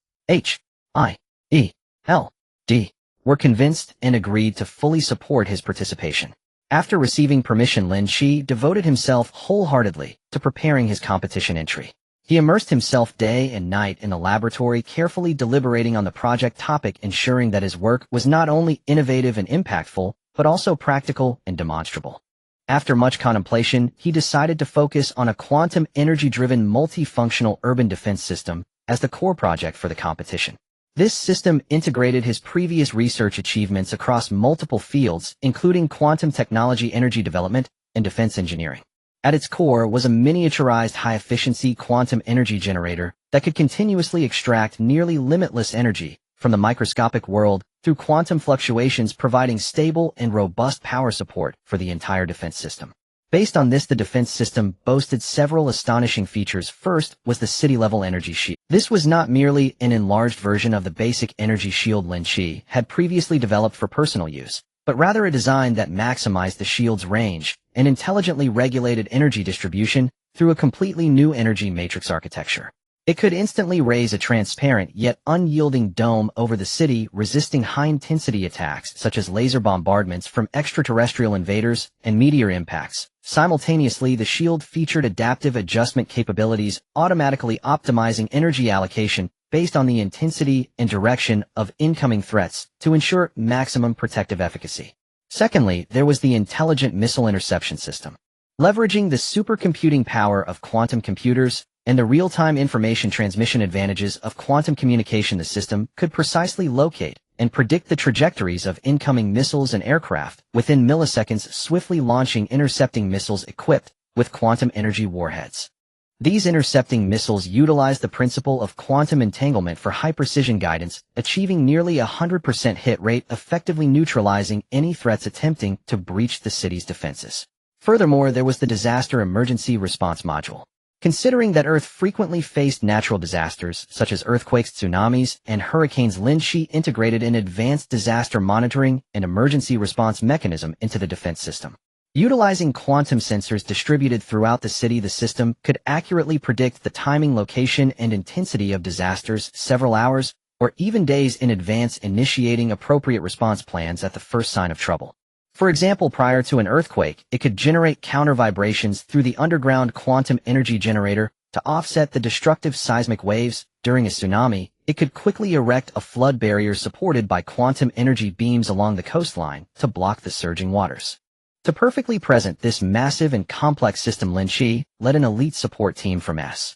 were convinced and agreed to fully support his participation. After receiving permission, Lin Shi devoted himself wholeheartedly to preparing his competition entry. He immersed himself day and night in the laboratory, carefully deliberating on the project topic, ensuring that his work was not only innovative and impactful, but also practical and demonstrable. After much contemplation, he decided to focus on a quantum energy-driven multifunctional urban defense system as the core project for the competition. This system integrated his previous research achievements across multiple fields, including quantum technology, energy development, and defense engineering. At its core was a miniaturized high-efficiency quantum energy generator that could continuously extract nearly limitless energy from the microscopic world through quantum fluctuations, providing stable and robust power support for the entire defense system. Based on this, the defense system boasted several astonishing features. First was the city-level energy shield. This was not merely an enlarged version of the basic energy shield Lin Shi had previously developed for personal use, but rather a design that maximized the shield's range and intelligently regulated energy distribution through a completely new energy matrix architecture. It could instantly raise a transparent yet unyielding dome over the city, resisting high-intensity attacks such as laser bombardments from extraterrestrial invaders and meteor impacts. Simultaneously, the shield featured adaptive adjustment capabilities, automatically optimizing energy allocation based on the intensity and direction of incoming threats to ensure maximum protective efficacy. Secondly, there was the intelligent missile interception system. Leveraging the supercomputing power of quantum computers and the real-time information transmission advantages of quantum communication, the system could precisely locate and predict the trajectories of incoming missiles and aircraft within milliseconds, swiftly launching intercepting missiles equipped with quantum energy warheads. These intercepting missiles utilize the principle of quantum entanglement for high-precision guidance, achieving nearly 100% hit rate, effectively neutralizing any threats attempting to breach the city's defenses. Furthermore, there was the disaster emergency response module. Considering that Earth frequently faced natural disasters such as earthquakes, tsunamis, and hurricanes, Lin Shi integrated an advanced disaster monitoring and emergency response mechanism into the defense system. Utilizing quantum sensors distributed throughout the city, the system could accurately predict the timing, location, and intensity of disasters several hours or even days in advance, initiating appropriate response plans at the first sign of trouble. For example, prior to an earthquake, it could generate counter vibrations through the underground quantum energy generator to offset the destructive seismic waves. During a tsunami, it could quickly erect a flood barrier supported by quantum energy beams along the coastline to block the surging waters. To perfectly present this massive and complex system, Lin Shi led an elite support team from S.H.I.E.L.D.,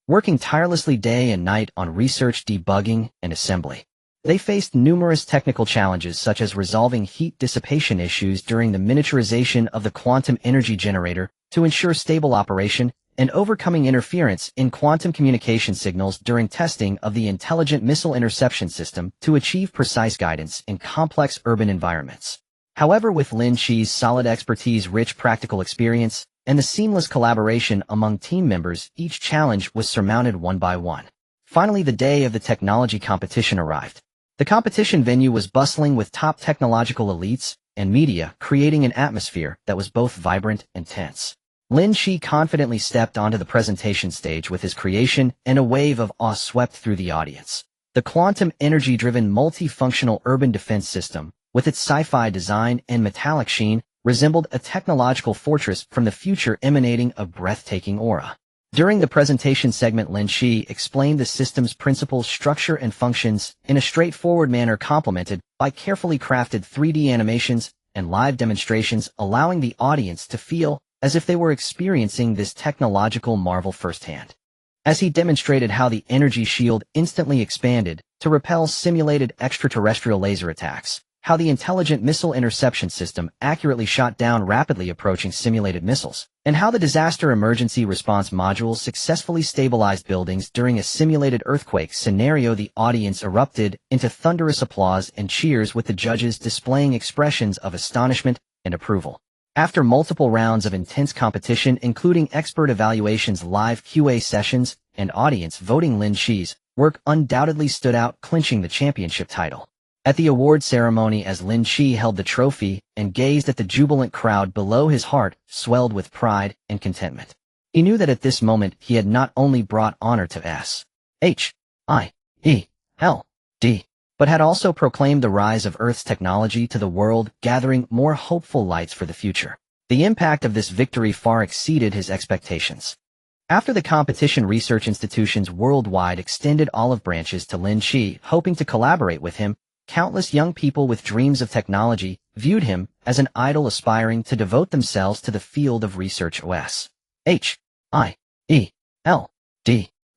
working tirelessly day and night on research, debugging, and assembly. They faced numerous technical challenges such as resolving heat dissipation issues during the miniaturization of the quantum energy generator to ensure stable operation and overcoming interference in quantum communication signals during testing of the intelligent missile interception system to achieve precise guidance in complex urban environments. However, with Lin Shi's solid expertise, rich practical experience, and the seamless collaboration among team members, each challenge was surmounted one by one. Finally, the day of the technology competition arrived. The competition venue was bustling with top technological elites and media, creating an atmosphere that was both vibrant and tense. Lin Shi confidently stepped onto the presentation stage with his creation, and a wave of awe swept through the audience. The quantum energy-driven multifunctional urban defense system, with its sci-fi design and metallic sheen, resembled a technological fortress from the future, emanating a breathtaking aura. During the presentation segment, Lynch explained the system's principles, structure, and functions in a straightforward manner, complemented by carefully crafted 3D animations and live demonstrations, allowing the audience to feel as if they were experiencing this technological marvel firsthand. As he demonstrated how the energy shield instantly expanded to repel simulated extraterrestrial laser attacks, how the intelligent missile interception system accurately shot down rapidly approaching simulated missiles, and how the disaster emergency response modules successfully stabilized buildings during a simulated earthquake scenario, the audience erupted into thunderous applause and cheers, with the judges displaying expressions of astonishment and approval. After multiple rounds of intense competition, including expert evaluations, live QA sessions, and audience voting, Lynch's work undoubtedly stood out, clinching the championship title. At the award ceremony, as Lynch held the trophy and gazed at the jubilant crowd below, his heart swelled with pride and contentment. He knew that at this moment he had not only brought honor to SHIELD, but had also proclaimed the rise of Earth's technology to the world, gathering more hopeful lights for the future. The impact of this victory far exceeded his expectations. After the competition, research institutions worldwide extended olive branches to Lynch, hoping to collaborate with him. Countless young people with dreams of technology viewed him as an idol, aspiring to devote themselves to the field of research. SHIELD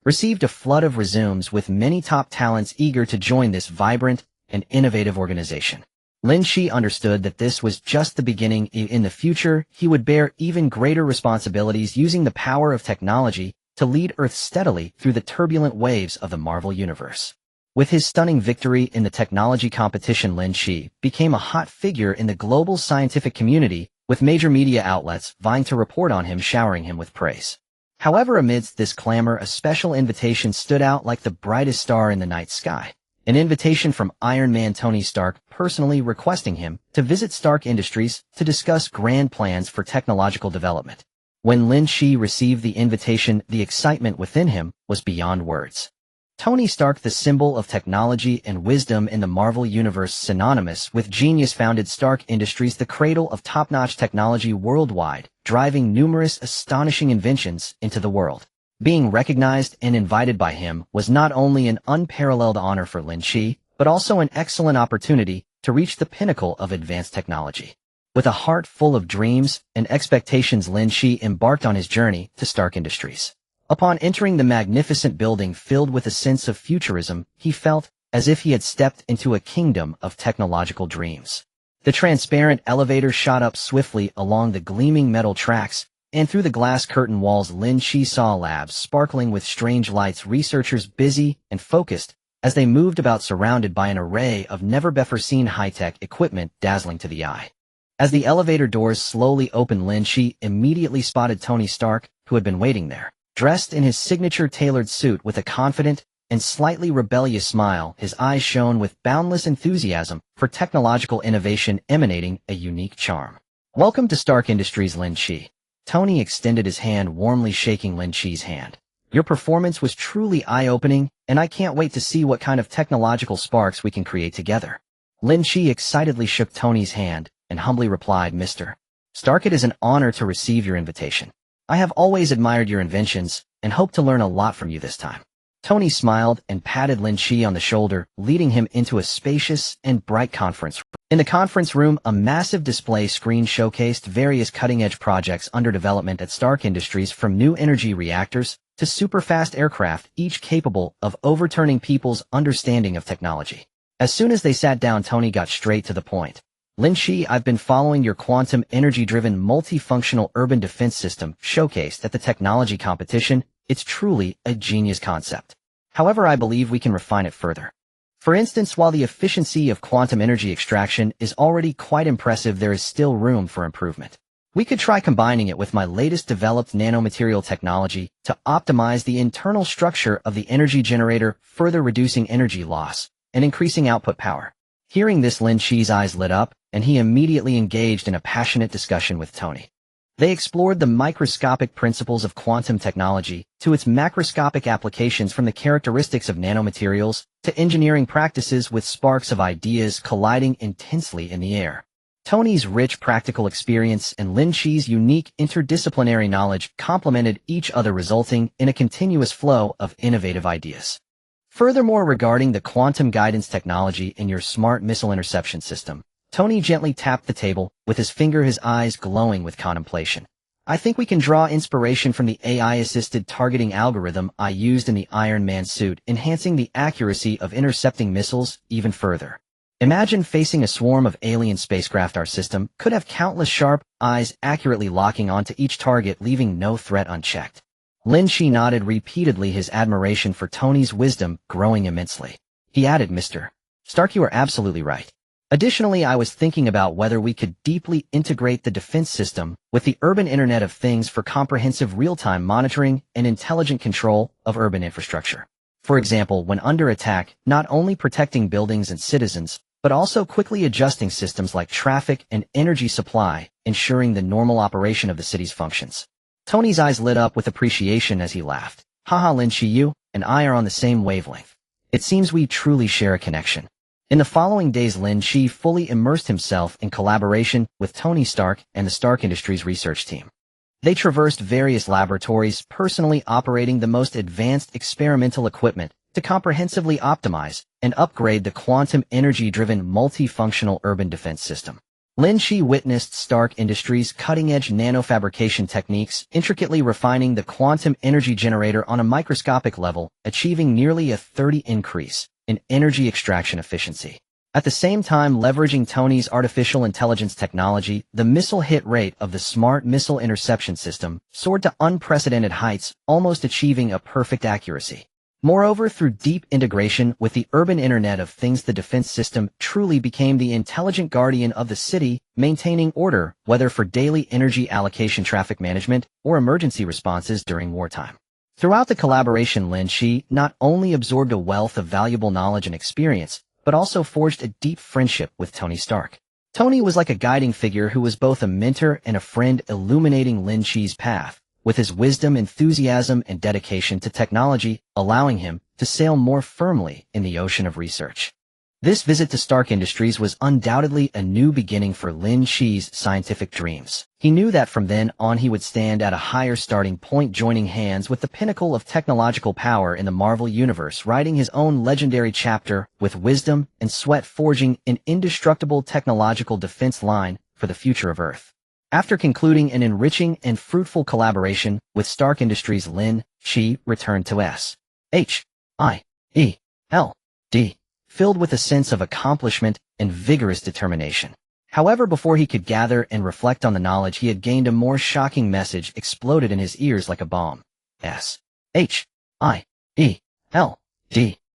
received a flood of resumes, with many top talents eager to join this vibrant and innovative organization. Lynch understood that this was just the beginning. In the future, he would bear even greater responsibilities, using the power of technology to lead Earth steadily through the turbulent waves of the Marvel Universe. With his stunning victory in the technology competition, Lynch became a hot figure in the global scientific community, with major media outlets vying to report on him, showering him with praise. However, amidst this clamor, a special invitation stood out like the brightest star in the night sky. An invitation from Iron Man Tony Stark, personally requesting him to visit Stark Industries to discuss grand plans for technological development. When Lynch received the invitation, the excitement within him was beyond words. Tony Stark, the symbol of technology and wisdom in the Marvel Universe, synonymous with genius, founded Stark Industries, the cradle of top-notch technology worldwide, driving numerous astonishing inventions into the world. Being recognized and invited by him was not only an unparalleled honor for Lynch, but also an excellent opportunity to reach the pinnacle of advanced technology. With a heart full of dreams and expectations, Lynch embarked on his journey to Stark Industries. Upon entering the magnificent building filled with a sense of futurism, he felt as if he had stepped into a kingdom of technological dreams. The transparent elevator shot up swiftly along the gleaming metal tracks, and through the glass curtain walls, Lynch saw labs sparkling with strange lights, researchers busy and focused as they moved about, surrounded by an array of never-before-seen high-tech equipment dazzling to the eye. As the elevator doors slowly opened, Lynch immediately spotted Tony Stark, who had been waiting there. Dressed in his signature tailored suit, with a confident and slightly rebellious smile, his eyes shone with boundless enthusiasm for technological innovation, emanating a unique charm. "Welcome to Stark Industries, Lynch." Tony extended his hand, warmly shaking Lynch's hand. "Your performance was truly eye-opening, and I can't wait to see what kind of technological sparks we can create together." Lynch excitedly shook Tony's hand and humbly replied, "Mr. Stark, it is an honor to receive your invitation. I have always admired your inventions and hope to learn a lot from you this time." Tony smiled and patted Lynch on the shoulder, leading him into a spacious and bright conference room. In the conference room, a massive display screen showcased various cutting-edge projects under development at Stark Industries, from new energy reactors to super-fast aircraft, each capable of overturning people's understanding of technology. As soon as they sat down, Tony got straight to the point. "Lynch, I've been following your quantum energy-driven multifunctional urban defense system showcased at the technology competition. It's truly a genius concept. However, I believe we can refine it further. For instance, while the efficiency of quantum energy extraction is already quite impressive, there is still room for improvement. We could try combining it with my latest developed nanomaterial technology to optimize the internal structure of the energy generator, further reducing energy loss and increasing output power." Hearing this, Lynch's eyes lit up, and he immediately engaged in a passionate discussion with Tony. They explored the microscopic principles of quantum technology to its macroscopic applications, from the characteristics of nanomaterials to engineering practices, with sparks of ideas colliding intensely in the air. Tony's rich practical experience and Lynch's unique interdisciplinary knowledge complemented each other, resulting in a continuous flow of innovative ideas. Furthermore, regarding the quantum guidance technology in your smart missile interception system, Tony gently tapped the table, with his finger, his eyes glowing with contemplation. I think we can draw inspiration from the AI-assisted targeting algorithm I used in the Iron Man suit, enhancing the accuracy of intercepting missiles even further. Imagine facing a swarm of alien spacecraft. Our system could have countless sharp eyes accurately locking onto each target, leaving no threat unchecked. Lynch nodded repeatedly, his admiration for Tony's wisdom growing immensely. He added, Mr. Stark, you are absolutely right. Additionally, I was thinking about whether we could deeply integrate the defense system with the urban Internet of Things for comprehensive real-time monitoring and intelligent control of urban infrastructure. For example, when under attack, not only protecting buildings and citizens, but also quickly adjusting systems like traffic and energy supply, ensuring the normal operation of the city's functions. Tony's eyes lit up with appreciation as he laughed. Haha, Lynch, you and I are on the same wavelength. It seems we truly share a connection. In the following days, Lynch fully immersed himself in collaboration with Tony Stark and the Stark Industries research team. They traversed various laboratories, personally operating the most advanced experimental equipment to comprehensively optimize and upgrade the quantum energy-driven multifunctional urban defense system. Lynch witnessed Stark Industries' cutting-edge nanofabrication techniques, intricately refining the quantum energy generator on a microscopic level, achieving nearly a 30 increase in energy extraction efficiency. At the same time, leveraging Tony's artificial intelligence technology, the missile hit rate of the smart missile interception system soared to unprecedented heights, almost achieving a perfect accuracy. Moreover, through deep integration with the urban Internet of Things, the defense system truly became the intelligent guardian of the city, maintaining order, whether for daily energy allocation, traffic management, or emergency responses during wartime. Throughout the collaboration, Lynch not only absorbed a wealth of valuable knowledge and experience, but also forged a deep friendship with Tony Stark. Tony was like a guiding figure who was both a mentor and a friend, illuminating Lynch's path with his wisdom, enthusiasm, and dedication to technology, allowing him to sail more firmly in the ocean of research. This visit to Stark Industries was undoubtedly a new beginning for Lynch's scientific dreams. He knew that from then on he would stand at a higher starting point, joining hands with the pinnacle of technological power in the Marvel Universe, writing his own legendary chapter with wisdom and sweat, forging an indestructible technological defense line for the future of Earth. After concluding an enriching and fruitful collaboration with Stark Industries, Lynch returned to S.H.I.E.L.D., filled with a sense of accomplishment and vigorous determination. However, before he could gather and reflect on the knowledge he had gained, a more shocking message exploded in his ears like a bomb. S.H.I.E.L.D.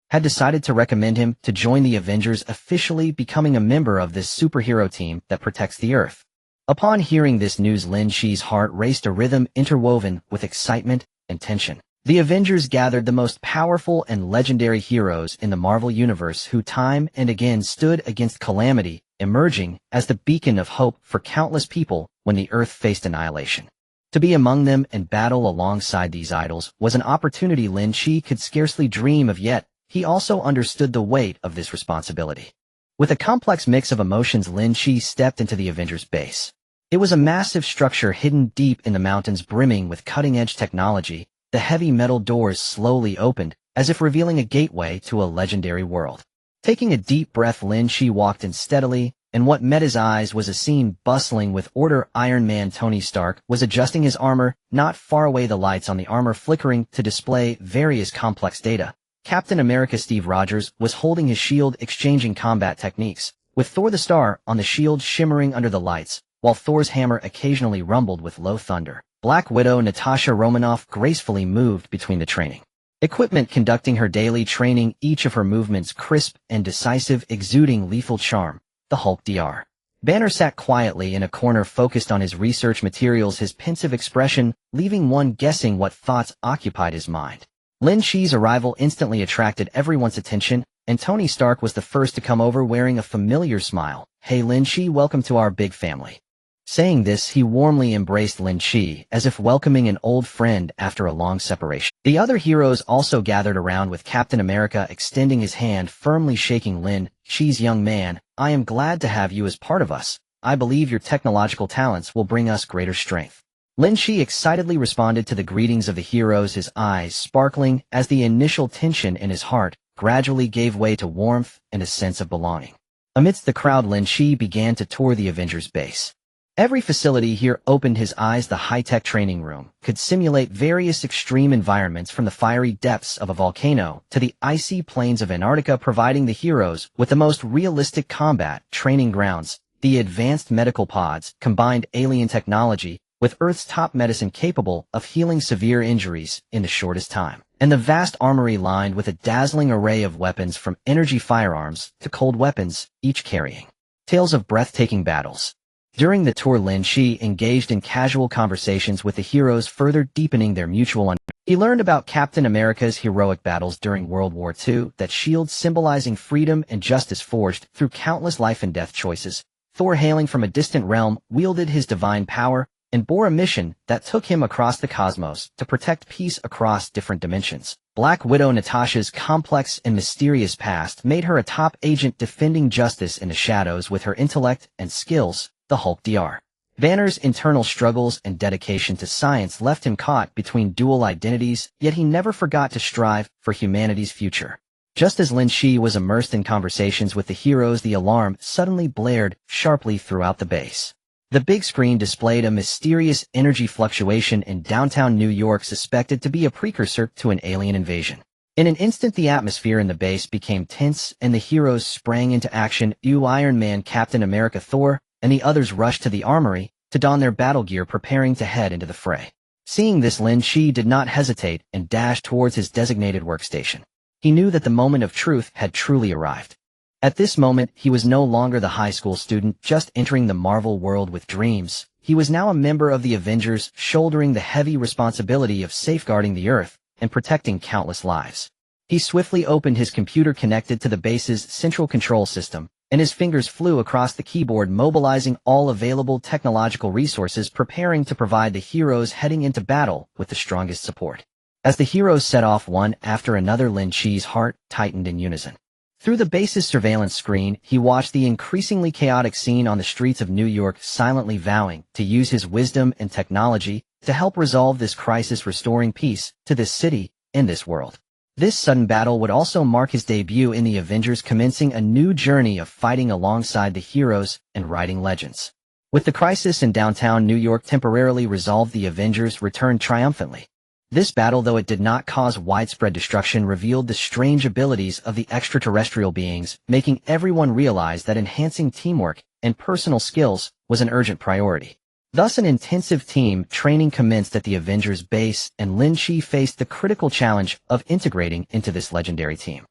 had decided to recommend him to join the Avengers, officially becoming a member of this superhero team that protects the Earth. Upon hearing this news, Lynch's heart raced, a rhythm interwoven with excitement and tension. The Avengers gathered the most powerful and legendary heroes in the Marvel Universe who time and again stood against calamity, emerging as the beacon of hope for countless people when the Earth faced annihilation. To be among them and battle alongside these idols was an opportunity Lynch could scarcely dream of, yet he also understood the weight of this responsibility. With a complex mix of emotions, Lynch stepped into the Avengers base. It was a massive structure hidden deep in the mountains, brimming with cutting-edge technology. The heavy metal doors slowly opened, as if revealing a gateway to a legendary world. Taking a deep breath, Lynch walked in steadily, and what met his eyes was a scene bustling with order. Iron Man Tony Stark was adjusting his armor. Not far away, the lights on the armor flickering to display various complex data. Captain America Steve Rogers was holding his shield, exchanging combat techniques, with Thor the Star on the shield shimmering under the lights, while Thor's hammer occasionally rumbled with low thunder. Black Widow Natasha Romanoff gracefully moved between the training equipment, conducting her daily training, each of her movements crisp and decisive, exuding lethal charm. The Hulk Dr. Banner sat quietly in a corner, focused on his research materials, his pensive expression leaving one guessing what thoughts occupied his mind. Lynch's arrival instantly attracted everyone's attention, and Tony Stark was the first to come over, wearing a familiar smile. "Hey Lynch, welcome to our big family." Saying this, he warmly embraced Lynch, as if welcoming an old friend after a long separation. The other heroes also gathered around, with Captain America extending his hand, firmly shaking Lynch's. "Young man, I am glad to have you as part of us. I believe your technological talents will bring us greater strength. Lynch excitedly responded to the greetings of the heroes, his eyes sparkling as the initial tension in his heart gradually gave way to warmth and a sense of belonging. Amidst the crowd, Lynch began to tour the Avengers base. Every facility here opened his eyes. The high-tech training room could simulate various extreme environments, from the fiery depths of a volcano to the icy plains of Antarctica, providing the heroes with the most realistic combat training grounds. The advanced medical pods combined alien technology with Earth's top medicine, capable of healing severe injuries in the shortest time. And the vast armory lined with a dazzling array of weapons, from energy firearms to cold weapons, each carrying tales of breathtaking battles. During the tour, Lynch engaged in casual conversations with the heroes, further deepening their mutual understanding. He learned about Captain America's heroic battles during World War II, that shield symbolizing freedom and justice forged through countless life-and-death choices. Thor, hailing from a distant realm, wielded his divine power and bore a mission that took him across the cosmos to protect peace across different dimensions. Black Widow, Natasha's complex and mysterious past made her a top agent defending justice in the shadows. With her intellect and skills, the Hulk Dr. Banner's internal struggles and dedication to science left him caught between dual identities, yet he never forgot to strive for humanity's future. Just as Lynch was immersed in conversations with the heroes, the alarm suddenly blared sharply throughout the base. The big screen displayed a mysterious energy fluctuation in downtown New York, suspected to be a precursor to an alien invasion. In an instant, the atmosphere in the base became tense, and the heroes sprang into action. Iron Man, Captain America, Thor, and the others rushed to the armory to don their battle gear, preparing to head into the fray. Seeing this, Lynch did not hesitate and dashed towards his designated workstation. He knew that the moment of truth had truly arrived. At this moment, he was no longer the high school student just entering the Marvel world with dreams. He was now a member of the Avengers, shouldering the heavy responsibility of safeguarding the Earth and protecting countless lives. He swiftly opened his computer connected to the base's central control system, and his fingers flew across the keyboard, mobilizing all available technological resources, preparing to provide the heroes heading into battle with the strongest support. As the heroes set off one after another, Lynch's heart tightened in unison. Through the base's surveillance screen, he watched the increasingly chaotic scene on the streets of New York, silently vowing to use his wisdom and technology to help resolve this crisis, restoring peace to this city and this world. This sudden battle would also mark his debut in the Avengers, commencing a new journey of fighting alongside the heroes and writing legends. With the crisis in downtown New York temporarily resolved, the Avengers returned triumphantly. This battle, though it did not cause widespread destruction, revealed the strange abilities of the extraterrestrial beings, making everyone realize that enhancing teamwork and personal skills was an urgent priority. Thus, an intensive team training commenced at the Avengers base, and Lynch faced the critical challenge of integrating into this legendary team.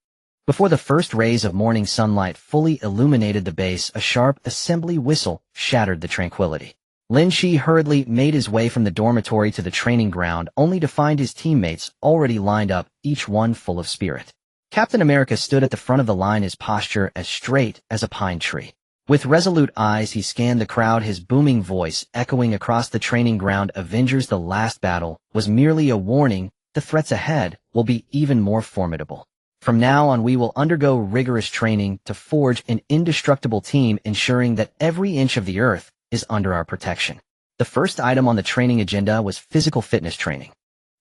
Before the first rays of morning sunlight fully illuminated the base, a sharp assembly whistle shattered the tranquility. Lynch hurriedly made his way from the dormitory to the training ground, only to find his teammates already lined up, each one full of spirit. Captain America stood at the front of the line, his posture as straight as a pine tree. With resolute eyes, he scanned the crowd, his booming voice echoing across the training ground. Avengers, the last battle was merely a warning. The threats ahead will be even more formidable. From now on, we will undergo rigorous training to forge an indestructible team, ensuring that every inch of the Earth is under our protection. The first item on the training agenda was physical fitness training.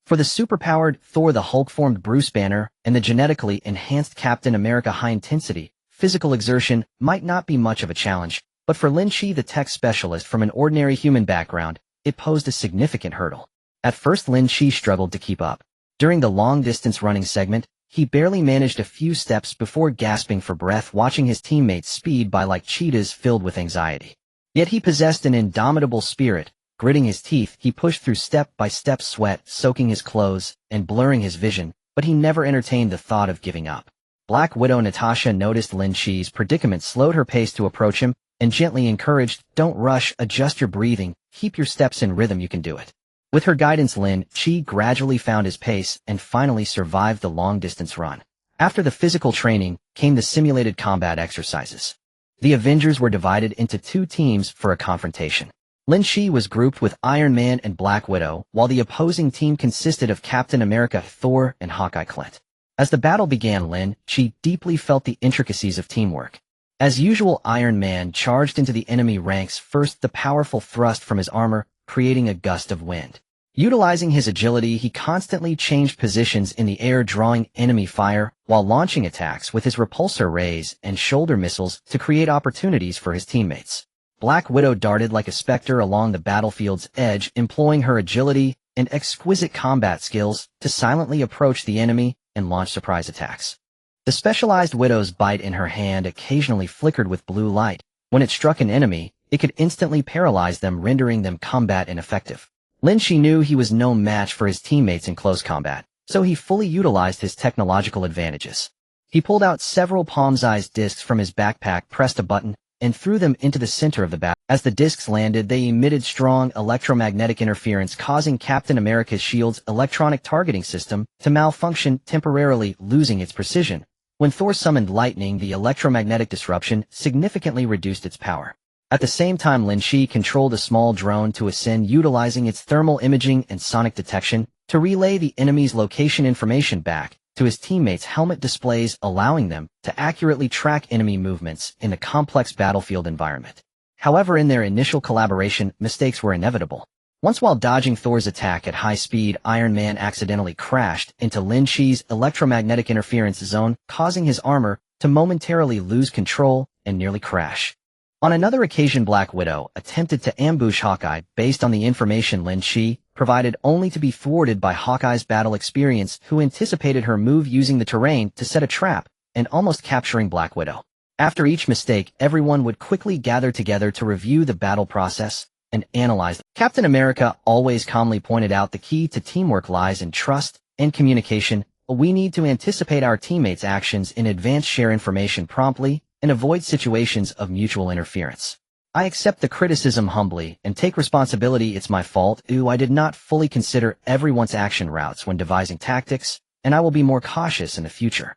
For the superpowered Thor, the Hulk-formed Bruce Banner, and the genetically enhanced Captain America, high-intensity physical exertion might not be much of a challenge, but for Lynch, the tech specialist from an ordinary human background, it posed a significant hurdle. At first, Lynch struggled to keep up. During the long-distance running segment, he barely managed a few steps before gasping for breath, watching his teammates speed by like cheetahs, filled with anxiety. Yet he possessed an indomitable spirit. Gritting his teeth, he pushed through step by step, sweat soaking his clothes and blurring his vision, but he never entertained the thought of giving up. Black Widow Natasha noticed Lynch's predicament, slowed her pace to approach him, and gently encouraged, "Don't rush, adjust your breathing, keep your steps in rhythm, you can do it." With her guidance, Lynch gradually found his pace and finally survived the long-distance run. After the physical training came the simulated combat exercises. The Avengers were divided into two teams for a confrontation. Lynch was grouped with Iron Man and Black Widow, while the opposing team consisted of Captain America, Thor, and Hawkeye Clint. As the battle began, Lynch deeply felt the intricacies of teamwork. As usual, Iron Man charged into the enemy ranks, first the powerful thrust from his armor, creating a gust of wind. Utilizing his agility, he constantly changed positions in the air, drawing enemy fire, while launching attacks with his repulsor rays and shoulder missiles to create opportunities for his teammates. Black Widow darted like a specter along the battlefield's edge, employing her agility and exquisite combat skills to silently approach the enemy and launch surprise attacks. The specialized Widow's bite in her hand occasionally flickered with blue light. When it struck an enemy, it could instantly paralyze them, rendering them combat ineffective. Lynch knew he was no match for his teammates in close combat, so he fully utilized his technological advantages. He pulled out several palm-sized discs from his backpack, pressed a button, and threw them into the center of the battle. As the discs landed, they emitted strong electromagnetic interference, causing Captain America's shield's electronic targeting system to malfunction, temporarily losing its precision. When Thor summoned lightning, the electromagnetic disruption significantly reduced its power. At the same time, Lynch controlled a small drone to ascend, utilizing its thermal imaging and sonic detection to relay the enemy's location information back to his teammates' helmet displays, allowing them to accurately track enemy movements in the complex battlefield environment. However, in their initial collaboration, mistakes were inevitable. Once, while dodging Thor's attack at high speed, Iron Man accidentally crashed into Lynch's electromagnetic interference zone, causing his armor to momentarily lose control and nearly crash. On another occasion, Black Widow attempted to ambush Hawkeye based on the information Lynch provided, only to be thwarted by Hawkeye's battle experience, who anticipated her move, using the terrain to set a trap and almost capturing Black Widow. After each mistake, everyone would quickly gather together to review the battle process and analyze. Captain America always calmly pointed out the key to teamwork lies in trust and communication. We need to anticipate our teammates' actions in advance, share information promptly, and avoid situations of mutual interference. I accept the criticism humbly and take responsibility. It's my fault. I did not fully consider everyone's action routes when devising tactics, and I will be more cautious in the future.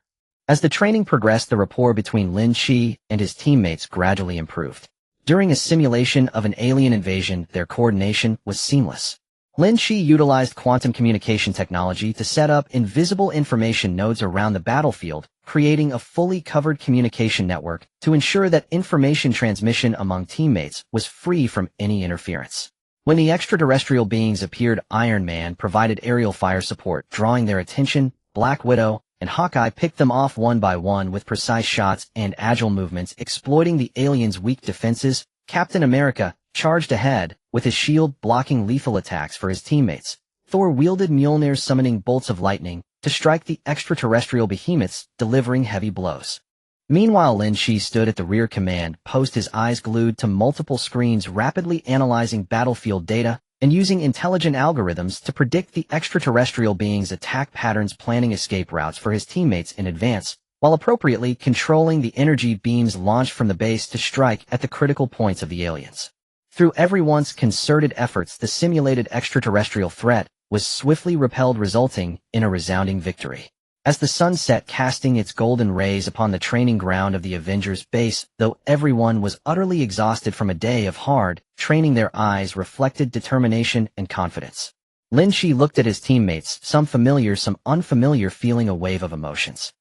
As the training progressed, the rapport between Lynch and his teammates gradually improved. During a simulation of an alien invasion, their coordination was seamless. Lynch utilized quantum communication technology to set up invisible information nodes around the battlefield, creating a fully covered communication network to ensure that information transmission among teammates was free from any interference. When the extraterrestrial beings appeared, Iron Man provided aerial fire support, drawing their attention. Black Widow and Hawkeye picked them off one by one with precise shots and agile movements, exploiting the aliens' weak defenses. Captain America charged ahead, with his shield blocking lethal attacks for his teammates. Thor wielded Mjolnir's summoning bolts of lightning to strike the extraterrestrial behemoths, delivering heavy blows. Meanwhile, Lynch stood at the rear command post, his eyes glued to multiple screens, rapidly analyzing battlefield data and using intelligent algorithms to predict the extraterrestrial beings' attack patterns, planning escape routes for his teammates in advance, while appropriately controlling the energy beams launched from the base to strike at the critical points of the aliens. Through everyone's concerted efforts, the simulated extraterrestrial threat was swiftly repelled, resulting in a resounding victory. As the sun set, casting its golden rays upon the training ground of the Avengers base, though everyone was utterly exhausted from a day of hard training, their eyes reflected determination and confidence. Lynch looked at his teammates, some familiar, some unfamiliar, feeling a wave of emotions.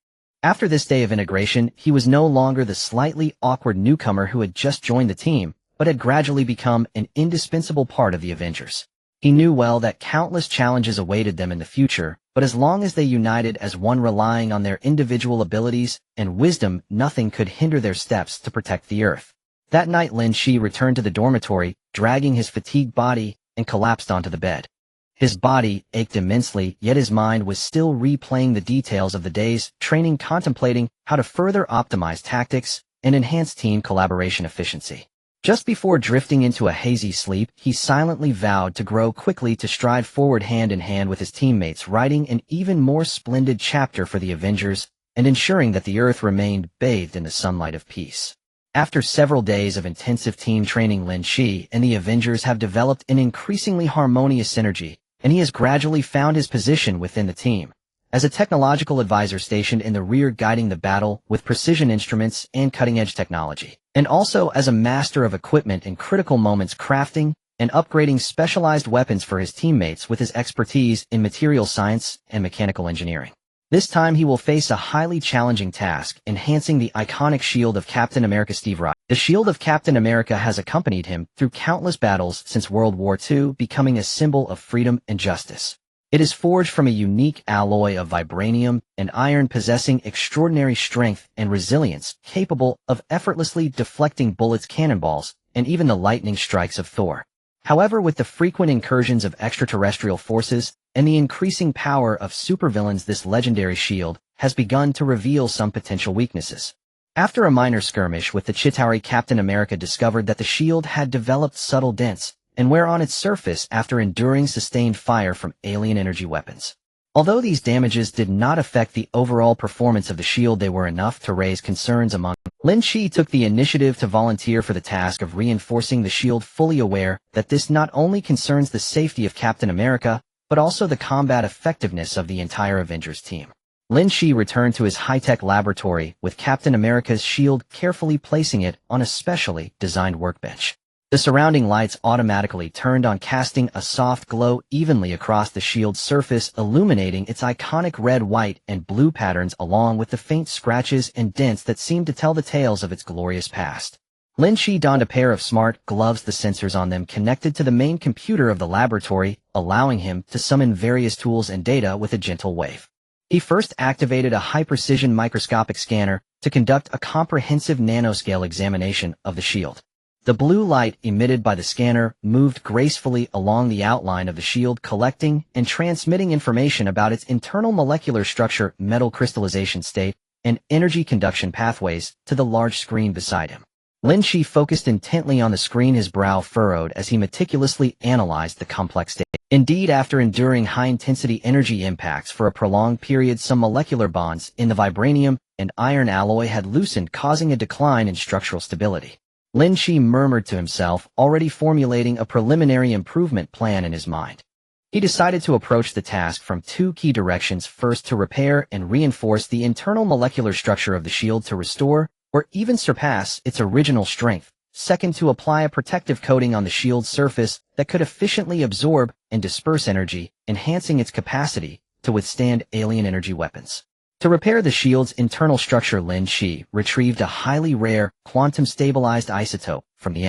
After this day of integration, he was no longer the slightly awkward newcomer who had just joined the team, but had gradually become an indispensable part of the Avengers. He knew well that countless challenges awaited them in the future, but as long as they united as one, relying on their individual abilities and wisdom, nothing could hinder their steps to protect the Earth. That night, Lynch returned to the dormitory, dragging his fatigued body, and collapsed onto the bed. His body ached immensely, yet his mind was still replaying the details of the day's training, contemplating how to further optimize tactics and enhance team collaboration efficiency. Just before drifting into a hazy sleep, he silently vowed to grow quickly, to stride forward hand in hand with his teammates, writing an even more splendid chapter for the Avengers and ensuring that the Earth remained bathed in the sunlight of peace. After several days of intensive team training, Lynch and the Avengers have developed an increasingly harmonious synergy, and he has gradually found his position within the team. As a technological advisor stationed in the rear, guiding the battle with precision instruments and cutting-edge technology, and also as a master of equipment in critical moments, crafting and upgrading specialized weapons for his teammates with his expertise in material science and mechanical engineering. This time he will face a highly challenging task, enhancing the iconic shield of Captain America Steve Rogers. The shield of Captain America has accompanied him through countless battles since World War II, becoming a symbol of freedom and justice. It is forged from a unique alloy of vibranium and iron, possessing extraordinary strength and resilience, capable of effortlessly deflecting bullets, cannonballs, and even the lightning strikes of Thor. However, with the frequent incursions of extraterrestrial forces and the increasing power of supervillains, this legendary shield has begun to reveal some potential weaknesses. After a minor skirmish with the Chitauri, Captain America discovered that the shield had developed subtle dents and wear on its surface after enduring sustained fire from alien energy weapons. Although these damages did not affect the overall performance of the shield, they were enough to raise concerns among them. Lynch took the initiative to volunteer for the task of reinforcing the shield, fully aware that this not only concerns the safety of Captain America, but also the combat effectiveness of the entire Avengers team. Lynch returned to his high-tech laboratory with Captain America's shield, carefully placing it on a specially designed workbench. The surrounding lights automatically turned on, casting a soft glow evenly across the shield's surface, illuminating its iconic red, white, and blue patterns, along with the faint scratches and dents that seemed to tell the tales of its glorious past. Lynch donned a pair of smart gloves, the sensors on them connected to the main computer of the laboratory, allowing him to summon various tools and data with a gentle wave. He first activated a high-precision microscopic scanner to conduct a comprehensive nanoscale examination of the shield. The blue light emitted by the scanner moved gracefully along the outline of the shield, collecting and transmitting information about its internal molecular structure, metal crystallization state, and energy conduction pathways to the large screen beside him. Lynch focused intently on the screen, his brow furrowed as he meticulously analyzed the complex data. Indeed, after enduring high-intensity energy impacts for a prolonged period, some molecular bonds in the vibranium and iron alloy had loosened, causing a decline in structural stability. Lynch murmured to himself, already formulating a preliminary improvement plan in his mind. He decided to approach the task from two key directions: first, to repair and reinforce the internal molecular structure of the shield to restore or even surpass its original strength; second, to apply a protective coating on the shield's surface that could efficiently absorb and disperse energy, enhancing its capacity to withstand alien energy weapons. To repair the shield's internal structure, Lynch retrieved a highly rare, quantum-stabilized isotope from the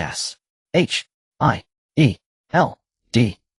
SHIELD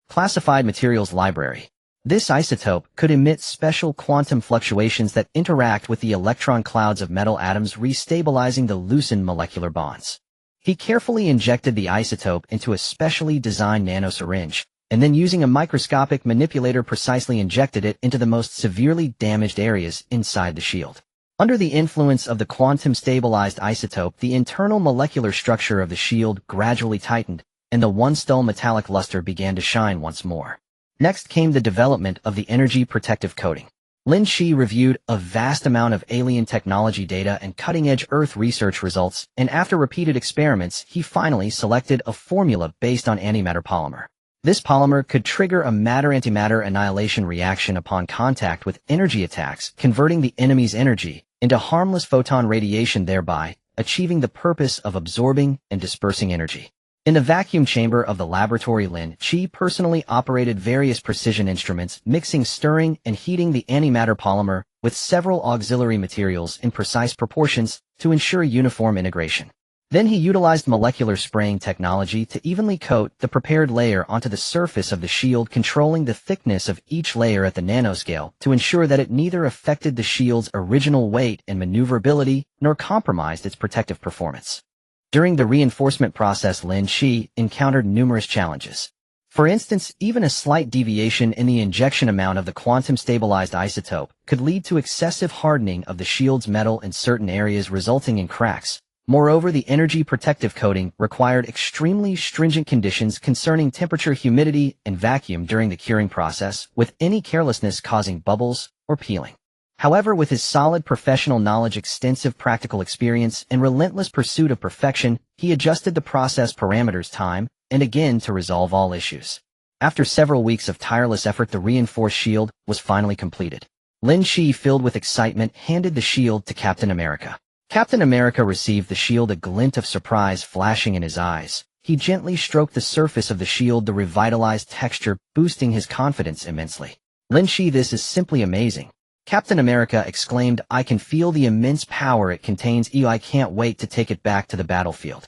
classified materials library. This isotope could emit special quantum fluctuations that interact with the electron clouds of metal atoms, restabilizing the loosened molecular bonds. He carefully injected the isotope into a specially designed nanosyringe, and then using a microscopic manipulator precisely injected it into the most severely damaged areas inside the shield. Under the influence of the quantum-stabilized isotope, the internal molecular structure of the shield gradually tightened, and the once dull metallic luster began to shine once more. Next came the development of the energy protective coating. Lynch reviewed a vast amount of alien technology data and cutting-edge Earth research results, and after repeated experiments, he finally selected a formula based on antimatter polymer. This polymer could trigger a matter-antimatter annihilation reaction upon contact with energy attacks, converting the enemy's energy into harmless photon radiation, thereby achieving the purpose of absorbing and dispersing energy. In the vacuum chamber of the laboratory, Lynch personally operated various precision instruments, mixing, stirring, and heating the antimatter polymer with several auxiliary materials in precise proportions to ensure uniform integration. Then he utilized molecular spraying technology to evenly coat the prepared layer onto the surface of the shield, controlling the thickness of each layer at the nanoscale to ensure that it neither affected the shield's original weight and maneuverability nor compromised its protective performance. During the reinforcement process, Lynch encountered numerous challenges. For instance, even a slight deviation in the injection amount of the quantum-stabilized isotope could lead to excessive hardening of the shield's metal in certain areas, resulting in cracks. Moreover, the energy protective coating required extremely stringent conditions concerning temperature, humidity, and vacuum during the curing process, with any carelessness causing bubbles or peeling. However, with his solid professional knowledge, extensive practical experience, and relentless pursuit of perfection, he adjusted the process parameters time and again to resolve all issues. After several weeks of tireless effort, the reinforced shield was finally completed. Lynch, filled with excitement, handed the shield to Captain America. Captain America received the shield, a glint of surprise flashing in his eyes. He gently stroked the surface of the shield, the revitalized texture boosting his confidence immensely. Lynch, this is simply amazing. Captain America exclaimed, "I can feel the immense power it contains. I can't wait to take it back to the battlefield."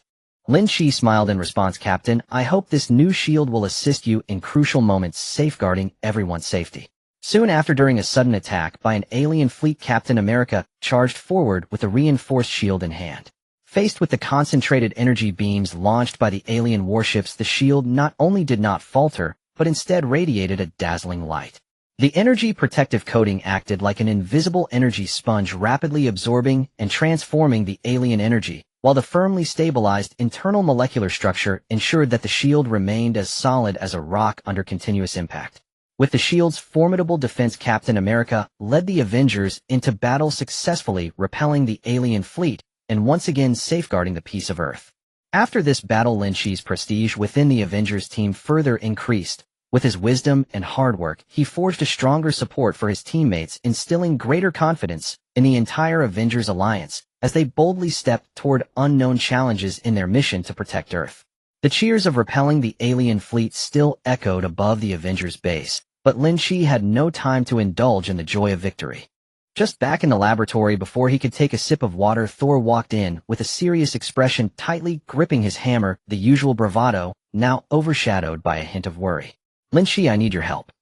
Lynch smiled in response, "Captain, I hope this new shield will assist you in crucial moments, safeguarding everyone's safety." Soon after, during a sudden attack by an alien fleet, Captain America charged forward with a reinforced shield in hand. Faced with the concentrated energy beams launched by the alien warships, the shield not only did not falter, but instead radiated a dazzling light. The energy protective coating acted like an invisible energy sponge, rapidly absorbing and transforming the alien energy, while the firmly stabilized internal molecular structure ensured that the shield remained as solid as a rock under continuous impact. With the shield's formidable defense, Captain America led the Avengers into battle, successfully repelling the alien fleet and once again safeguarding the peace of Earth. After this battle, Lynch's prestige within the Avengers team further increased. With his wisdom and hard work, he forged a stronger support for his teammates, instilling greater confidence in the entire Avengers alliance as they boldly stepped toward unknown challenges in their mission to protect Earth. The cheers of repelling the alien fleet still echoed above the Avengers base, but Lynch had no time to indulge in the joy of victory. Just back in the laboratory, before he could take a sip of water, Thor walked in with a serious expression, tightly gripping his hammer, the usual bravado now overshadowed by a hint of worry. "Lynch, I need your help."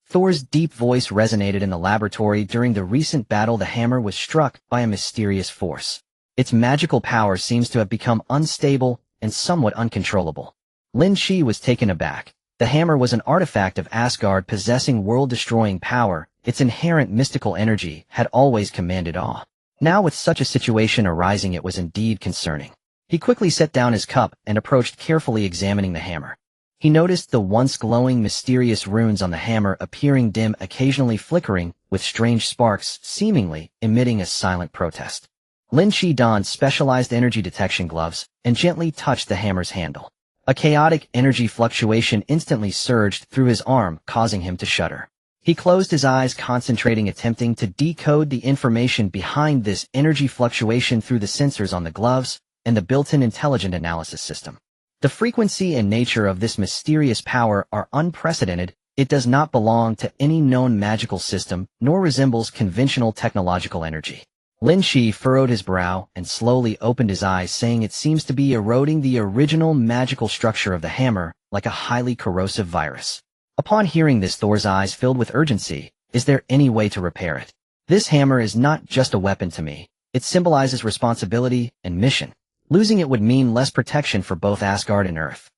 Thor's deep voice resonated in the laboratory. During the recent battle, the hammer was struck by a mysterious force. Its magical power seems to have become unstable and somewhat uncontrollable. Lynch was taken aback. The hammer was an artifact of Asgard, possessing world-destroying power. Its inherent mystical energy had always commanded awe. Now, with such a situation arising, it was indeed concerning. He quickly set down his cup and approached, carefully examining the hammer. He noticed the once glowing, mysterious runes on the hammer appearing dim, occasionally flickering, with strange sparks seemingly emitting a silent protest. Lynch donned specialized energy detection gloves and gently touched the hammer's handle. A chaotic energy fluctuation instantly surged through his arm, causing him to shudder. He closed his eyes, concentrating, attempting to decode the information behind this energy fluctuation through the sensors on the gloves and the built-in intelligent analysis system. The frequency and nature of this mysterious power are unprecedented. It does not belong to any known magical system, nor resembles conventional technological energy. Lynch furrowed his brow and slowly opened his eyes, saying, "It seems to be eroding the original magical structure of the hammer, like a highly corrosive virus." Upon hearing this, Thor's eyes filled with urgency. "Is there any way to repair it? This hammer is not just a weapon to me. It symbolizes responsibility and mission. Losing it would mean less protection for both Asgard and Earth."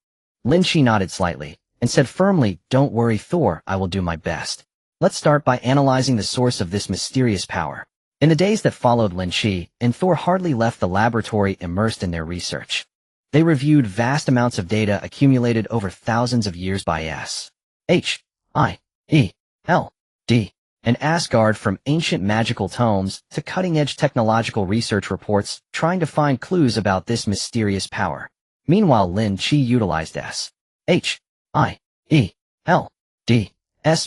Lynch nodded slightly and said firmly, "Don't worry, Thor, I will do my best. Let's start by analyzing the source of this mysterious power." In the days that followed, Lynch and Thor hardly left the laboratory, immersed in their research. They reviewed vast amounts of data accumulated over thousands of years by S.H.I.E.L.D. and Asgard, from ancient magical tomes to cutting-edge technological research reports, trying to find clues about this mysterious power. Meanwhile, Lynch utilized S.H.I.E.L.D's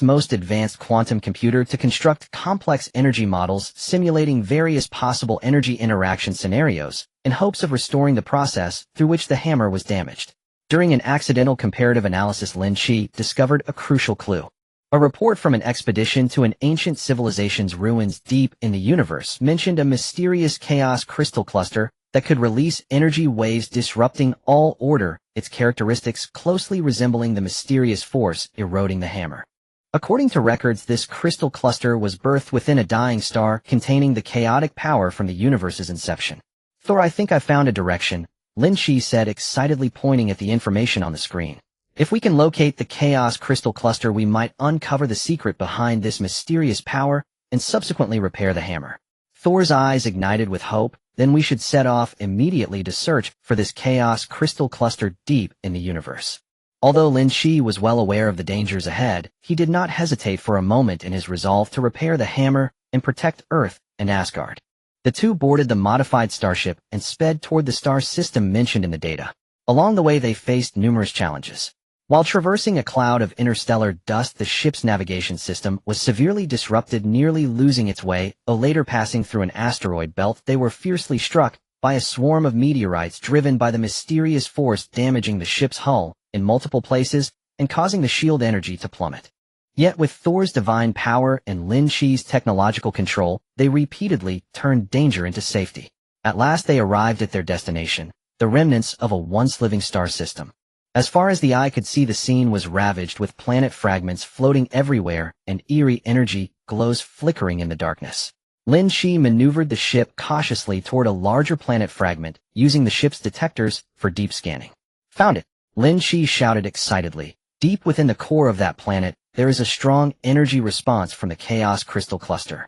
most advanced quantum computer to construct complex energy models simulating various possible energy interaction scenarios in hopes of restoring the process through which the hammer was damaged. During an accidental comparative analysis, Lynch discovered a crucial clue. A report from an expedition to an ancient civilization's ruins deep in the universe mentioned a mysterious chaos crystal cluster that could release energy waves disrupting all order, its characteristics closely resembling the mysterious force eroding the hammer. According to records, this crystal cluster was birthed within a dying star containing the chaotic power from the universe's inception. "Thor, I think I found a direction," Lynch said, excitedly pointing at the information on the screen. "If we can locate the chaos crystal cluster, we might uncover the secret behind this mysterious power and subsequently repair the hammer." Thor's eyes ignited with hope. "Then we should set off immediately to search for this chaos crystal cluster deep in the universe." Although Lynch was well aware of the dangers ahead, he did not hesitate for a moment in his resolve to repair the hammer and protect Earth and Asgard. The two boarded the modified starship and sped toward the star system mentioned in the data. Along the way, they faced numerous challenges. While traversing a cloud of interstellar dust, the ship's navigation system was severely disrupted, nearly losing its way. Later, passing through an asteroid belt, they were fiercely struck by a swarm of meteorites driven by the mysterious force, damaging the ship's hull in multiple places and causing the shield energy to plummet. Yet with Thor's divine power and Lynch's technological control, they repeatedly turned danger into safety. At last they arrived at their destination, the remnants of a once-living star system. As far as the eye could see, the scene was ravaged with planet fragments floating everywhere and eerie energy glows flickering in the darkness. Lin Shi maneuvered the ship cautiously toward a larger planet fragment, using the ship's detectors for deep scanning. Found it! Lin Shi shouted excitedly. Deep within the core of that planet, there is a strong energy response from the Chaos Crystal Cluster.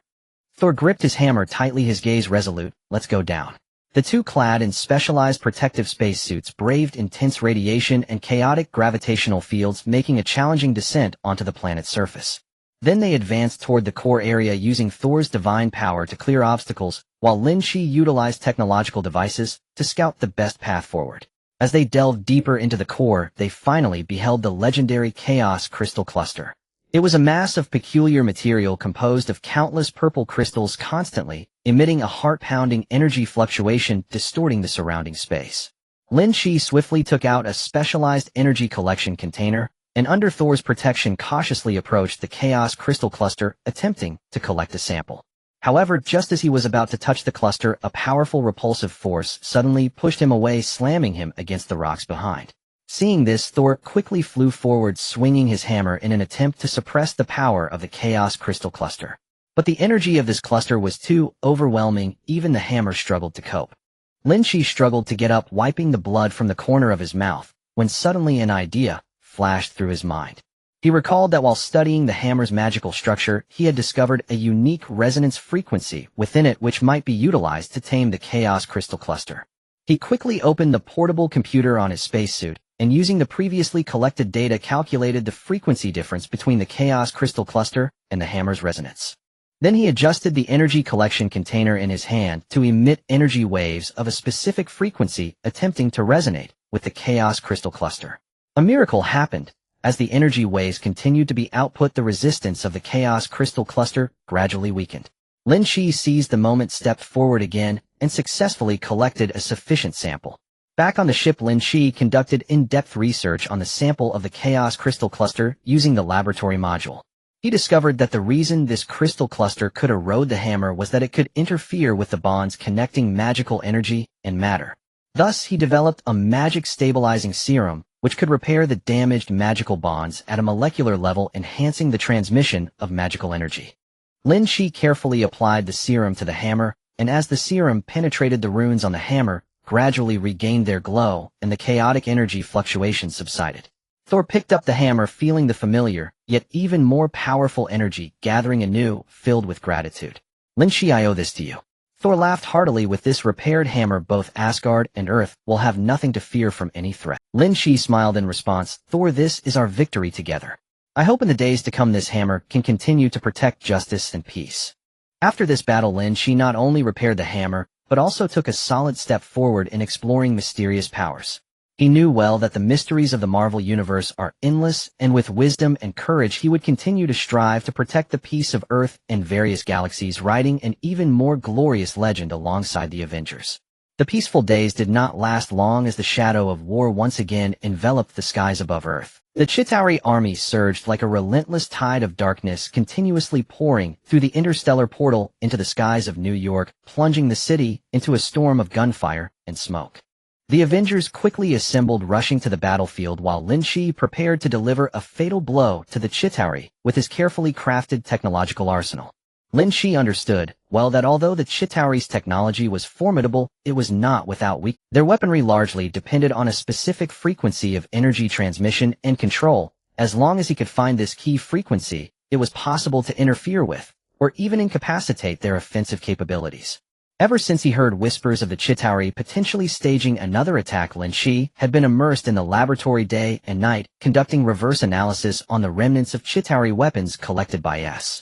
Thor gripped his hammer tightly, his gaze resolute. Let's go down. The two, clad in specialized protective spacesuits, braved intense radiation and chaotic gravitational fields, making a challenging descent onto the planet's surface. Then they advanced toward the core area using Thor's divine power to clear obstacles, while Lin Shi utilized technological devices to scout the best path forward. As they delved deeper into the core, they finally beheld the legendary Chaos Crystal Cluster. It was a mass of peculiar material composed of countless purple crystals, constantly emitting a heart-pounding energy fluctuation distorting the surrounding space. Lin Shi swiftly took out a specialized energy collection container, and under Thor's protection cautiously approached the Chaos Crystal Cluster, attempting to collect a sample. However, just as he was about to touch the cluster, a powerful repulsive force suddenly pushed him away, slamming him against the rocks behind. Seeing this, Thor quickly flew forward, swinging his hammer in an attempt to suppress the power of the Chaos Crystal Cluster. But the energy of this cluster was too overwhelming, even the hammer struggled to cope. Lin Shi struggled to get up, wiping the blood from the corner of his mouth, when suddenly an idea flashed through his mind. He recalled that while studying the hammer's magical structure, he had discovered a unique resonance frequency within it which might be utilized to tame the Chaos Crystal Cluster. He quickly opened the portable computer on his spacesuit, and using the previously collected data calculated the frequency difference between the Chaos Crystal Cluster and the hammer's resonance. Then he adjusted the energy collection container in his hand to emit energy waves of a specific frequency, attempting to resonate with the Chaos Crystal Cluster. A miracle happened. As the energy waves continued to be output, the resistance of the Chaos Crystal Cluster gradually weakened. Lin Shi seized the moment, stepped forward again, and successfully collected a sufficient sample. Back on the ship, Lin Shi conducted in-depth research on the sample of the Chaos Crystal Cluster using the laboratory module. He discovered that the reason this crystal cluster could erode the hammer was that it could interfere with the bonds connecting magical energy and matter. Thus, he developed a magic stabilizing serum, which could repair the damaged magical bonds at a molecular level, enhancing the transmission of magical energy. Lin Shi carefully applied the serum to the hammer, and as the serum penetrated, the runes on the hammer gradually regained their glow, and the chaotic energy fluctuations subsided. Thor picked up the hammer, feeling the familiar, yet even more powerful energy gathering anew, filled with gratitude. Lin Shi, I owe this to you. Thor laughed heartily. With this repaired hammer, both Asgard and Earth will have nothing to fear from any threat. Lin Shi smiled in response. Thor, this is our victory together. I hope in the days to come this hammer can continue to protect justice and peace. After this battle, Lin Shi not only repaired the hammer, but also took a solid step forward in exploring mysterious powers. He knew well that the mysteries of the Marvel Universe are endless, and with wisdom and courage he would continue to strive to protect the peace of Earth and various galaxies, writing an even more glorious legend alongside the Avengers. The peaceful days did not last long as the shadow of war once again enveloped the skies above Earth. The Chitauri army surged like a relentless tide of darkness, continuously pouring through the interstellar portal into the skies of New York, plunging the city into a storm of gunfire and smoke. The Avengers quickly assembled, rushing to the battlefield, while Lin Shi prepared to deliver a fatal blow to the Chitauri with his carefully crafted technological arsenal. Lin Shi understood well that although the Chitauri's technology was formidable, it was not without weakness. Their weaponry largely depended on a specific frequency of energy transmission and control. As long as he could find this key frequency, it was possible to interfere with, or even incapacitate, their offensive capabilities. Ever since he heard whispers of the Chitauri potentially staging another attack, Lin Shi had been immersed in the laboratory day and night, conducting reverse analysis on the remnants of Chitauri weapons collected by S.H.I.E.L.D.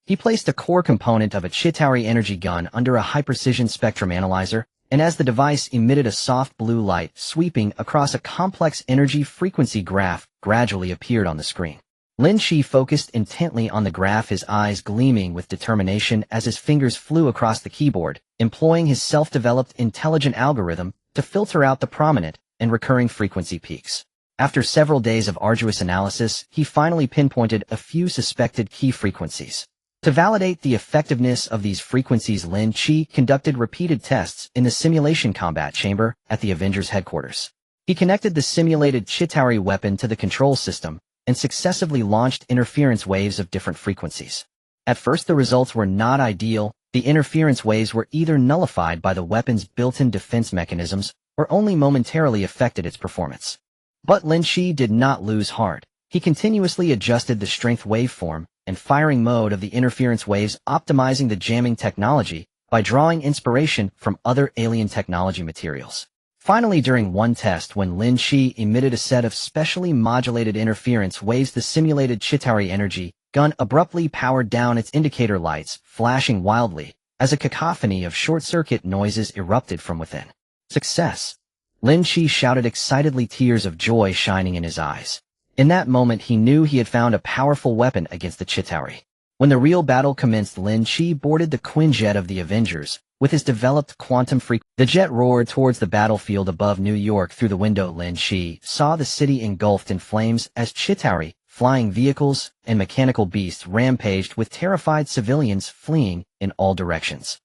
He placed a core component of a Chitauri energy gun under a high-precision spectrum analyzer, and as the device emitted a soft blue light sweeping across a complex energy frequency graph gradually appeared on the screen. Lin Shi focused intently on the graph, his eyes gleaming with determination as his fingers flew across the keyboard, employing his self-developed intelligent algorithm to filter out the prominent and recurring frequency peaks. After several days of arduous analysis, he finally pinpointed a few suspected key frequencies. To validate the effectiveness of these frequencies, Lynch conducted repeated tests in the simulation combat chamber at the Avengers headquarters. He connected the simulated Chitauri weapon to the control system and successively launched interference waves of different frequencies. At first, the results were not ideal. The interference waves were either nullified by the weapon's built-in defense mechanisms or only momentarily affected its performance. But Lynch did not lose heart. He continuously adjusted the strength waveform and firing mode of the interference waves, optimizing the jamming technology by drawing inspiration from other alien technology materials. Finally, during one test, when Lynch emitted a set of specially modulated interference waves, the simulated Chitauri energy gun abruptly powered down its indicator lights, flashing wildly, as a cacophony of short-circuit noises erupted from within. Success! Lynch shouted excitedly, tears of joy shining in his eyes. In that moment, he knew he had found a powerful weapon against the Chitauri. When the real battle commenced, Lynch boarded the Quinjet of the Avengers. With his developed quantum frequency, the jet roared towards the battlefield above New York. Through the window, Lynch saw the city engulfed in flames as Chitauri, flying vehicles, and mechanical beasts rampaged with terrified civilians fleeing in all directions.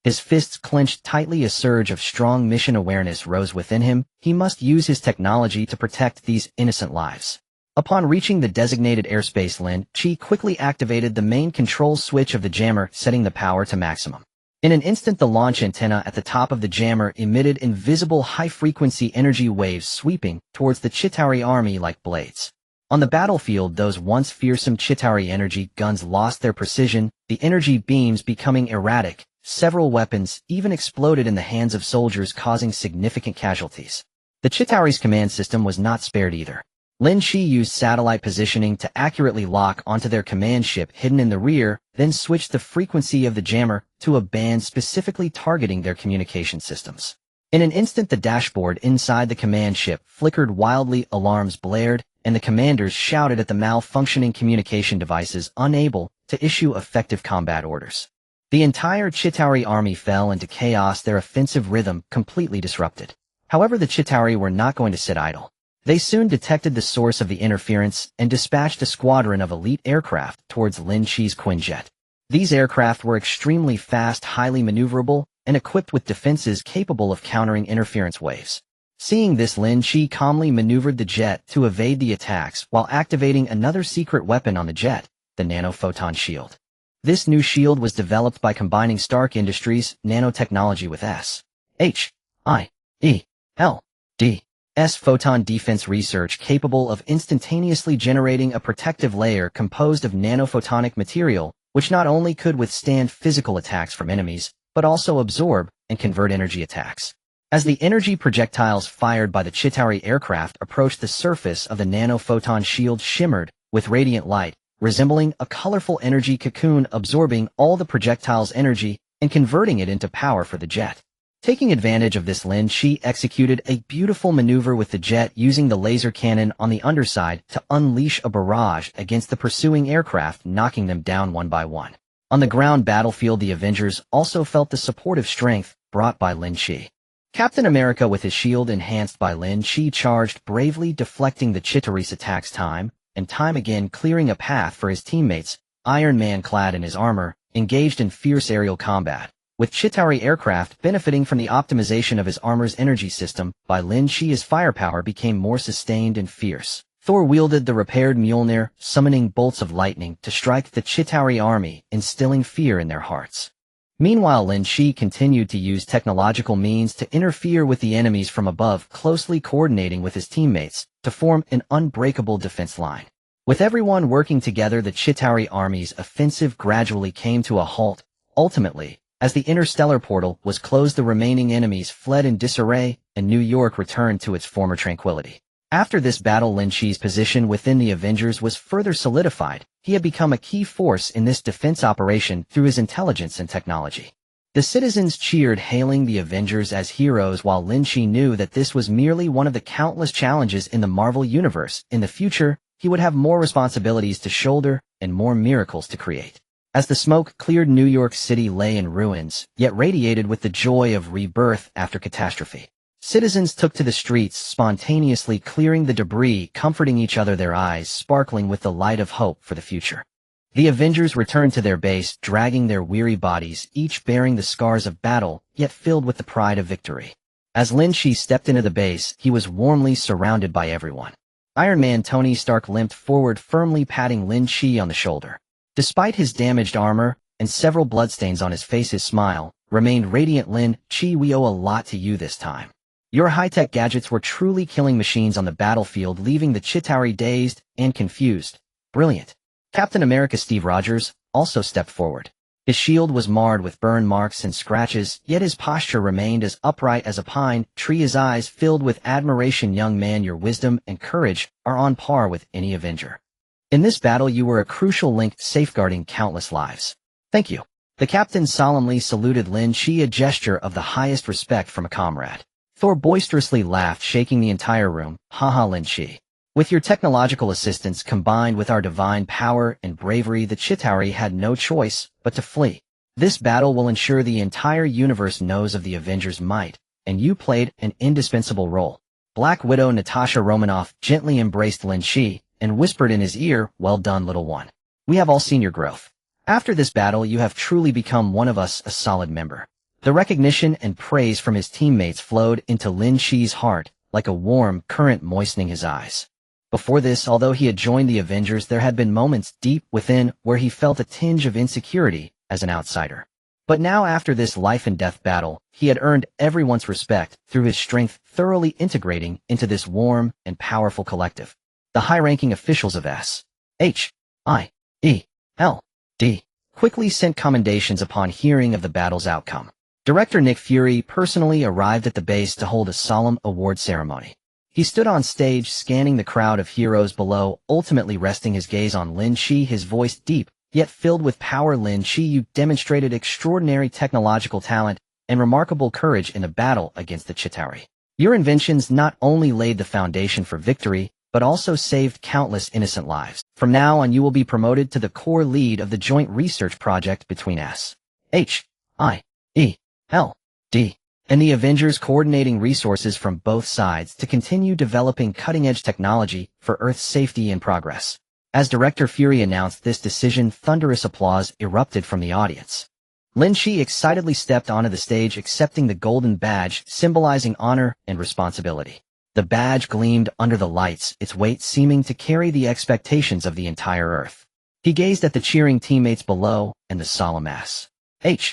His fists clenched tightly, a surge of strong mission awareness rose within him. He must use his technology to protect these innocent lives. Upon reaching the designated airspace, Lynch quickly activated the main control switch of the jammer, setting the power to maximum. In an instant, the launch antenna at the top of the jammer emitted invisible high-frequency energy waves sweeping towards the Chitauri army like blades. On the battlefield, those once fearsome Chitauri energy guns lost their precision, the energy beams becoming erratic. Several weapons even exploded in the hands of soldiers, causing significant casualties. The Chitauri's command system was not spared either. Lynch used satellite positioning to accurately lock onto their command ship hidden in the rear, then switched the frequency of the jammer to a band specifically targeting their communication systems. In an instant, the dashboard inside the command ship flickered wildly, alarms blared, and the commanders shouted at the malfunctioning communication devices, unable to issue effective combat orders. The entire Chitauri army fell into chaos, their offensive rhythm completely disrupted. However, the Chitauri were not going to sit idle. They soon detected the source of the interference and dispatched a squadron of elite aircraft towards Lynch's Quinjet. These aircraft were extremely fast, highly maneuverable, and equipped with defenses capable of countering interference waves. Seeing this, Lynch calmly maneuvered the jet to evade the attacks while activating another secret weapon on the jet, the nanophoton shield. This new shield was developed by combining Stark Industries' nanotechnology with S photon defense research, capable of instantaneously generating a protective layer composed of nanophotonic material, which not only could withstand physical attacks from enemies, but also absorb and convert energy attacks. As the energy projectiles fired by the Chitauri aircraft approached the surface of the nanophoton shield, shimmered with radiant light, resembling a colorful energy cocoon, absorbing all the projectile's energy and converting it into power for the jet. Taking advantage of this, Lynch executed a beautiful maneuver with the jet, using the laser cannon on the underside to unleash a barrage against the pursuing aircraft, knocking them down one by one. On the ground battlefield, the Avengers also felt the supportive strength brought by Lynch. Captain America, with his shield enhanced by Lynch, charged bravely, deflecting the Chitauri's attacks time and time again, clearing a path for his teammates. Iron Man, clad in his armor, engaged in fierce aerial combat, with Chitauri aircraft benefiting from the optimization of his armor's energy system by Lynch. His firepower became more sustained and fierce. Thor wielded the repaired Mjolnir, summoning bolts of lightning to strike the Chitauri army, instilling fear in their hearts. Meanwhile, Lynch continued to use technological means to interfere with the enemies from above, closely coordinating with his teammates to form an unbreakable defense line. With everyone working together, the Chitauri army's offensive gradually came to a halt. Ultimately, as the interstellar portal was closed, the remaining enemies fled in disarray, and New York returned to its former tranquility. After this battle, Lynch's position within the Avengers was further solidified. He had become a key force in this defense operation through his intelligence and technology. The citizens cheered, hailing the Avengers as heroes, while Lynch knew that this was merely one of the countless challenges in the Marvel Universe. In the future, he would have more responsibilities to shoulder and more miracles to create. As the smoke cleared, New York City lay in ruins, yet radiated with the joy of rebirth after catastrophe. Citizens took to the streets, spontaneously clearing the debris, comforting each other, their eyes sparkling with the light of hope for the future. The Avengers returned to their base, dragging their weary bodies, each bearing the scars of battle, yet filled with the pride of victory. As Lynch stepped into the base, he was warmly surrounded by everyone. Iron Man Tony Stark limped forward, firmly patting Lynch on the shoulder. Despite his damaged armor and several bloodstains on his face, his smile remained radiant. Lynch, we owe a lot to you this time. Your high-tech gadgets were truly killing machines on the battlefield, leaving the Chitauri dazed and confused. Brilliant. Captain America Steve Rogers also stepped forward. His shield was marred with burn marks and scratches, yet his posture remained as upright as a pine tree, his eyes filled with admiration. Young man, your wisdom and courage are on par with any Avenger. In this battle you were a crucial link, safeguarding countless lives. Thank you. The captain solemnly saluted Lynch, a gesture of the highest respect from a comrade. Thor boisterously laughed, shaking the entire room. Haha, Lynch. With your technological assistance combined with our divine power and bravery, the Chitauri had no choice but to flee. This battle will ensure the entire universe knows of the Avengers' might, and you played an indispensable role. Black Widow Natasha Romanoff gently embraced Lynch and whispered in his ear, well done, little one. We have all seen your growth. After this battle, you have truly become one of us, a solid member. The recognition and praise from his teammates flowed into Lynch's heart like a warm current, moistening his eyes. Before this, although he had joined the Avengers, there had been moments deep within where he felt a tinge of insecurity as an outsider. But now, after this life-and-death battle, he had earned everyone's respect through his strength, thoroughly integrating into this warm and powerful collective. The high-ranking officials of S.H.I.E.L.D. quickly sent commendations upon hearing of the battle's outcome. Director Nick Fury personally arrived at the base to hold a solemn award ceremony. He stood on stage, scanning the crowd of heroes below, ultimately resting his gaze on Lynch, his voice deep, yet filled with power. Lynch, you demonstrated extraordinary technological talent and remarkable courage in the battle against the Chitauri. Your inventions not only laid the foundation for victory, but also saved countless innocent lives. From now on, you will be promoted to the core lead of the joint research project between S.H.I.E.L.D. and the Avengers, coordinating resources from both sides to continue developing cutting-edge technology for Earth's safety and progress. As Director Fury announced this decision, thunderous applause erupted from the audience. Lynch excitedly stepped onto the stage, accepting the golden badge, symbolizing honor and responsibility. The badge gleamed under the lights, its weight seeming to carry the expectations of the entire Earth. He gazed at the cheering teammates below and the solemn S.H.I.E.L.D.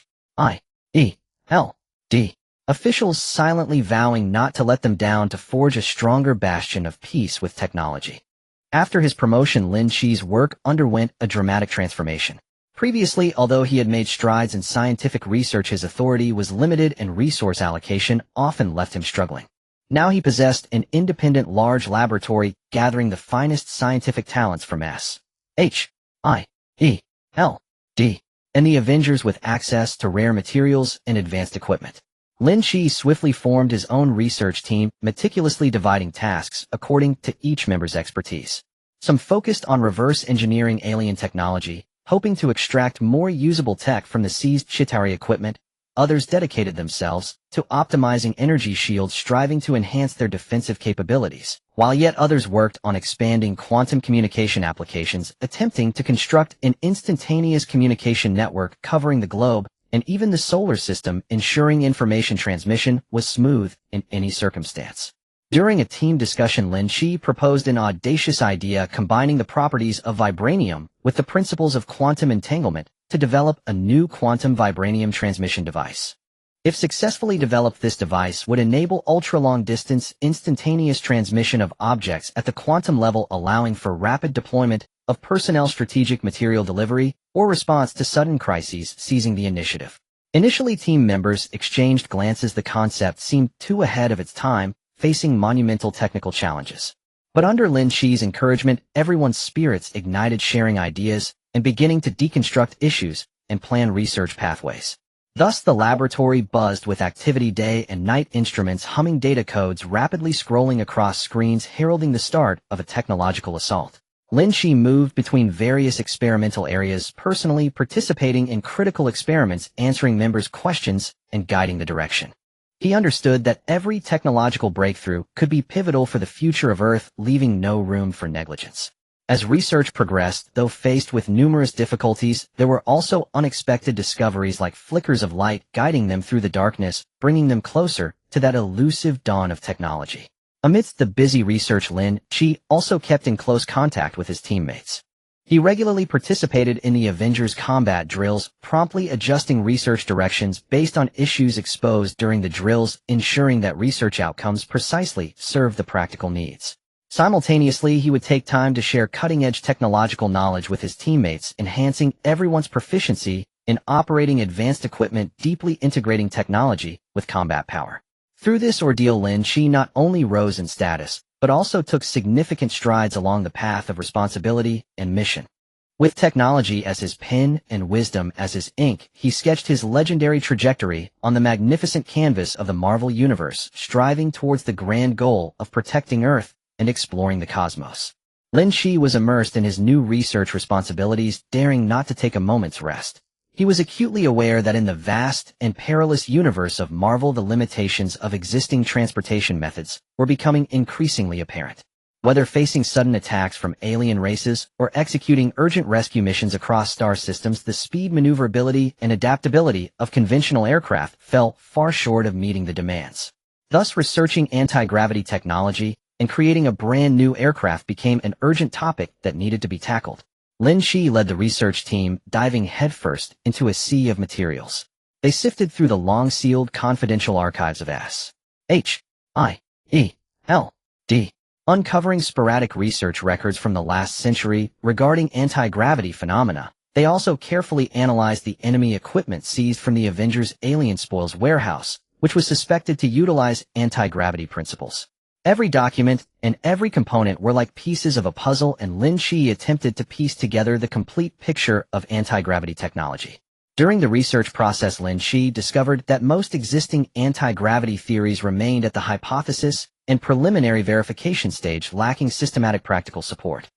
officials, silently vowing not to let them down, to forge a stronger bastion of peace with technology. After his promotion, Lynch's work underwent a dramatic transformation. Previously, although he had made strides in scientific research, his authority was limited and resource allocation often left him struggling. Now he possessed an independent large laboratory, gathering the finest scientific talents from S.H.I.E.L.D. and the Avengers with access to rare materials and advanced equipment. Lynch swiftly formed his own research team, meticulously dividing tasks according to each member's expertise. Some focused on reverse engineering alien technology, hoping to extract more usable tech from the seized Chitauri equipment. Others dedicated themselves to optimizing energy shields, striving to enhance their defensive capabilities, while yet others worked on expanding quantum communication applications, attempting to construct an instantaneous communication network covering the globe and even the solar system, ensuring information transmission was smooth in any circumstance. During a team discussion, Lynch proposed an audacious idea, combining the properties of vibranium with the principles of quantum entanglement to develop a new quantum vibranium transmission device. If successfully developed, this device would enable ultra-long-distance, instantaneous transmission of objects at the quantum level, allowing for rapid deployment of personnel, strategic material delivery, or response to sudden crises. Seizing the initiative. Initially, team members exchanged glances. The concept seemed too ahead of its time, facing monumental technical challenges. But under Lynch's encouragement, everyone's spirits ignited, sharing ideas and beginning to deconstruct issues and plan research pathways. Thus, the laboratory buzzed with activity day and night, instruments humming, data codes rapidly scrolling across screens, heralding the start of a technological assault. Lynch moved between various experimental areas, personally participating in critical experiments, answering members' questions, and guiding the direction. He understood that every technological breakthrough could be pivotal for the future of Earth, leaving no room for negligence. As research progressed, though faced with numerous difficulties, there were also unexpected discoveries like flickers of light guiding them through the darkness, bringing them closer to that elusive dawn of technology. Amidst the busy research, Lynch also kept in close contact with his teammates. He regularly participated in the Avengers combat drills, promptly adjusting research directions based on issues exposed during the drills, ensuring that research outcomes precisely served the practical needs. Simultaneously, he would take time to share cutting-edge technological knowledge with his teammates, enhancing everyone's proficiency in operating advanced equipment, deeply integrating technology with combat power. Through this ordeal, Lynch not only rose in status, but also took significant strides along the path of responsibility and mission. With technology as his pen and wisdom as his ink, he sketched his legendary trajectory on the magnificent canvas of the Marvel Universe, striving towards the grand goal of protecting Earth and exploring the cosmos. Lynch was immersed in his new research responsibilities, daring not to take a moment's rest. He was acutely aware that in the vast and perilous universe of Marvel, the limitations of existing transportation methods were becoming increasingly apparent. Whether facing sudden attacks from alien races or executing urgent rescue missions across star systems, the speed, maneuverability, and adaptability of conventional aircraft fell far short of meeting the demands. Thus, researching anti-gravity technology and creating a brand new aircraft became an urgent topic that needed to be tackled. Lynch led the research team, diving headfirst into a sea of materials. They sifted through the long-sealed confidential archives of S.H.I.E.L.D., uncovering sporadic research records from the last century regarding anti-gravity phenomena. They also carefully analyzed the enemy equipment seized from the Avengers' alien spoils warehouse, which was suspected to utilize anti-gravity principles. Every document and every component were like pieces of a puzzle, and Lynch attempted to piece together the complete picture of anti-gravity technology. During the research process, Lynch discovered that most existing anti-gravity theories remained at the hypothesis and preliminary verification stage, lacking systematic practical support.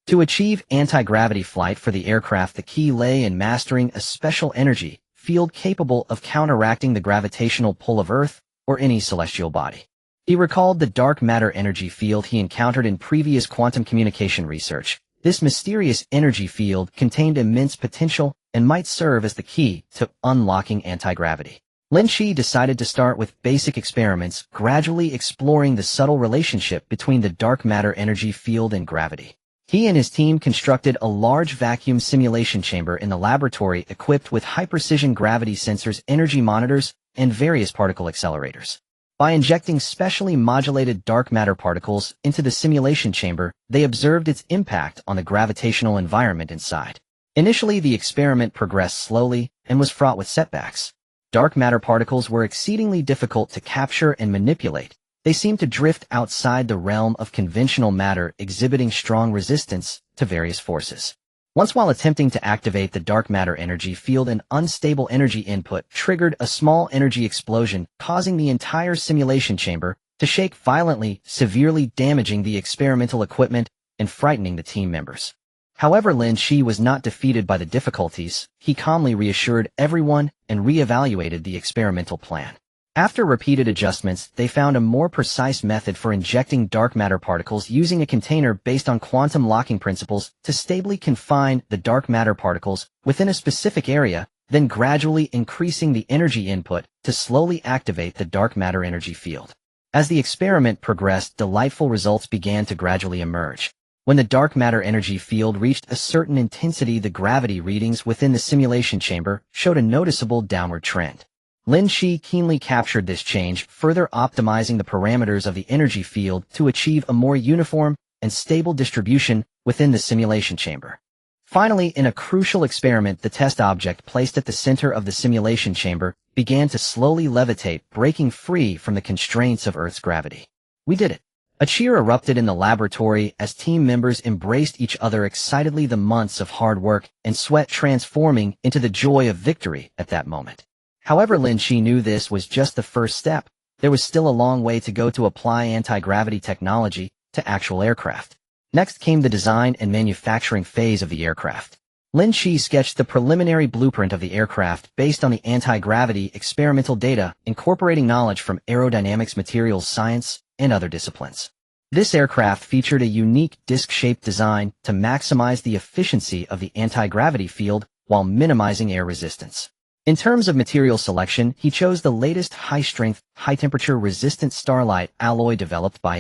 To achieve anti-gravity flight for the aircraft, the key lay in mastering a special energy field capable of counteracting the gravitational pull of Earth or any celestial body. He recalled the dark matter energy field he encountered in previous quantum communication research. This mysterious energy field contained immense potential and might serve as the key to unlocking anti-gravity. Lynch decided to start with basic experiments, gradually exploring the subtle relationship between the dark matter energy field and gravity. He and his team constructed a large vacuum simulation chamber in the laboratory equipped with high-precision gravity sensors, energy monitors, and various particle accelerators. By injecting specially modulated dark matter particles into the simulation chamber, they observed its impact on the gravitational environment inside. Initially, the experiment progressed slowly and was fraught with setbacks. Dark matter particles were exceedingly difficult to capture and manipulate. They seemed to drift outside the realm of conventional matter, exhibiting strong resistance to various forces. Once, while attempting to activate the dark matter energy field, an unstable energy input triggered a small energy explosion, causing the entire simulation chamber to shake violently, severely damaging the experimental equipment and frightening the team members. However, Lynch was not defeated by the difficulties. He calmly reassured everyone and re-evaluated the experimental plan. After repeated adjustments, they found a more precise method for injecting dark matter particles, using a container based on quantum locking principles to stably confine the dark matter particles within a specific area, then gradually increasing the energy input to slowly activate the dark matter energy field. As the experiment progressed, delightful results began to gradually emerge. When the dark matter energy field reached a certain intensity, the gravity readings within the simulation chamber showed a noticeable downward trend. Lynch keenly captured this change, further optimizing the parameters of the energy field to achieve a more uniform and stable distribution within the simulation chamber. Finally, in a crucial experiment, the test object placed at the center of the simulation chamber began to slowly levitate, breaking free from the constraints of Earth's gravity. We did it! A cheer erupted in the laboratory as team members embraced each other excitedly, the months of hard work and sweat transforming into the joy of victory at that moment. However, Lynch knew this was just the first step. There was still a long way to go to apply anti-gravity technology to actual aircraft. Next came the design and manufacturing phase of the aircraft. Lynch sketched the preliminary blueprint of the aircraft based on the anti-gravity experimental data, incorporating knowledge from aerodynamics, materials science, and other disciplines. This aircraft featured a unique disc-shaped design to maximize the efficiency of the anti-gravity field while minimizing air resistance. In terms of material selection, he chose the latest high-strength, high-temperature resistant starlight alloy developed by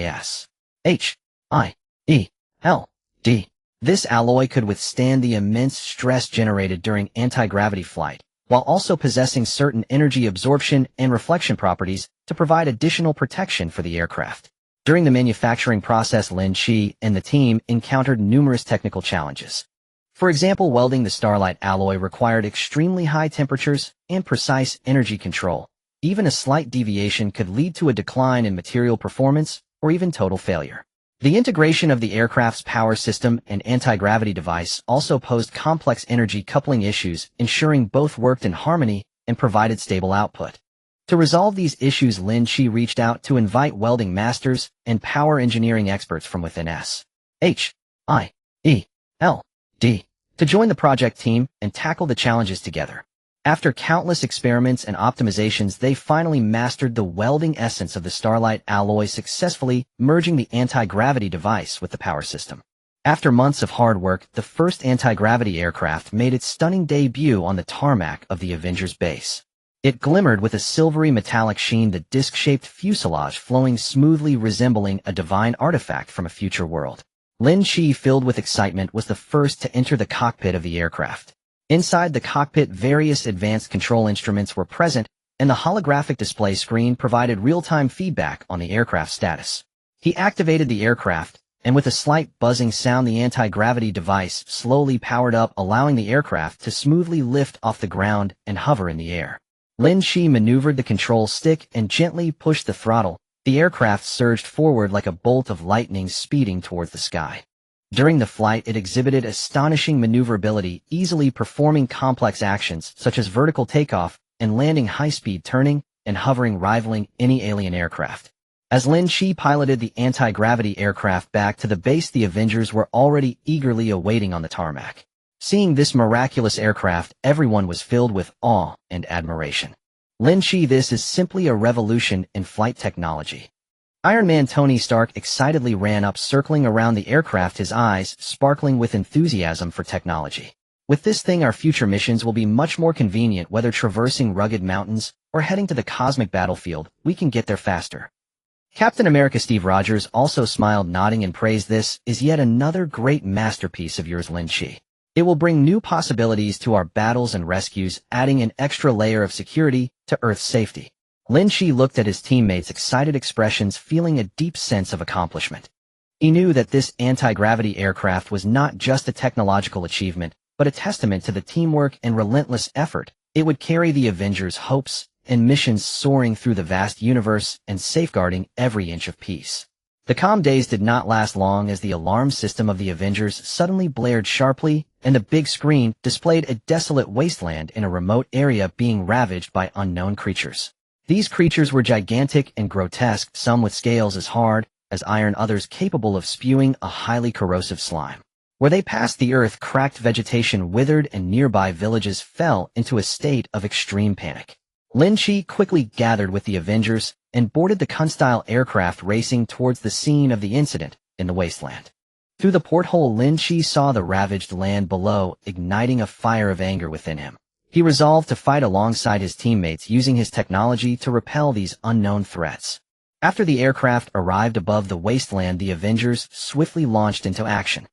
SHIELD. This alloy could withstand the immense stress generated during anti-gravity flight, while also possessing certain energy absorption and reflection properties to provide additional protection for the aircraft. During the manufacturing process, Lynch and the team encountered numerous technical challenges. For example, welding the starlight alloy required extremely high temperatures and precise energy control. Even a slight deviation could lead to a decline in material performance or even total failure. The integration of the aircraft's power system and anti-gravity device also posed complex energy coupling issues, ensuring both worked in harmony and provided stable output. To resolve these issues, Lynch reached out to invite welding masters and power engineering experts from within SHIELD to join the project team and tackle the challenges together. After countless experiments and optimizations, they finally mastered the welding essence of the starlight alloy, successfully merging the anti-gravity device with the power system. After months of hard work, the first anti-gravity aircraft made its stunning debut on the tarmac of the Avengers base. It glimmered with a silvery metallic sheen, the disc-shaped fuselage flowing smoothly, resembling a divine artifact from a future world. Lynch, filled with excitement, was the first to enter the cockpit of the aircraft. Inside the cockpit, various advanced control instruments were present, and the holographic display screen provided real-time feedback on the aircraft's status. He activated the aircraft, and with a slight buzzing sound, the anti-gravity device slowly powered up, allowing the aircraft to smoothly lift off the ground and hover in the air. Lynch maneuvered the control stick and gently pushed the throttle. The aircraft surged forward like a bolt of lightning, speeding towards the sky. During the flight, it exhibited astonishing maneuverability, easily performing complex actions such as vertical takeoff and landing, high-speed turning, and hovering, rivaling any alien aircraft. As Lynch piloted the anti-gravity aircraft back to the base, the Avengers were already eagerly awaiting on the tarmac. Seeing this miraculous aircraft, everyone was filled with awe and admiration. Lynch, this is simply a revolution in flight technology. Iron Man Tony Stark excitedly ran up, circling around the aircraft, his eyes sparkling with enthusiasm for technology. With this thing, our future missions will be much more convenient, whether traversing rugged mountains or heading to the cosmic battlefield. We can get there faster. Captain America Steve Rogers also smiled, nodding in praise. This is yet another great masterpiece of yours, Lynch. It will bring new possibilities to our battles and rescues, adding an extra layer of security to Earth's safety. Lynch looked at his teammates' excited expressions, feeling a deep sense of accomplishment. He knew that this anti-gravity aircraft was not just a technological achievement, but a testament to the teamwork and relentless effort. It would carry the Avengers' hopes and missions, soaring through the vast universe and safeguarding every inch of peace. The calm days did not last long, as the alarm system of the Avengers suddenly blared sharply, and the big screen displayed a desolate wasteland in a remote area being ravaged by unknown creatures. These creatures were gigantic and grotesque, some with scales as hard as iron, others capable of spewing a highly corrosive slime. Where they passed, the earth cracked, vegetation withered, and nearby villages fell into a state of extreme panic. Lynch quickly gathered with the Avengers and boarded the Kun-style aircraft, racing towards the scene of the incident in the wasteland. Through the porthole, Lynch saw the ravaged land below, igniting a fire of anger within him. He resolved to fight alongside his teammates, using his technology to repel these unknown threats. After the aircraft arrived above the wasteland, the Avengers swiftly launched into action.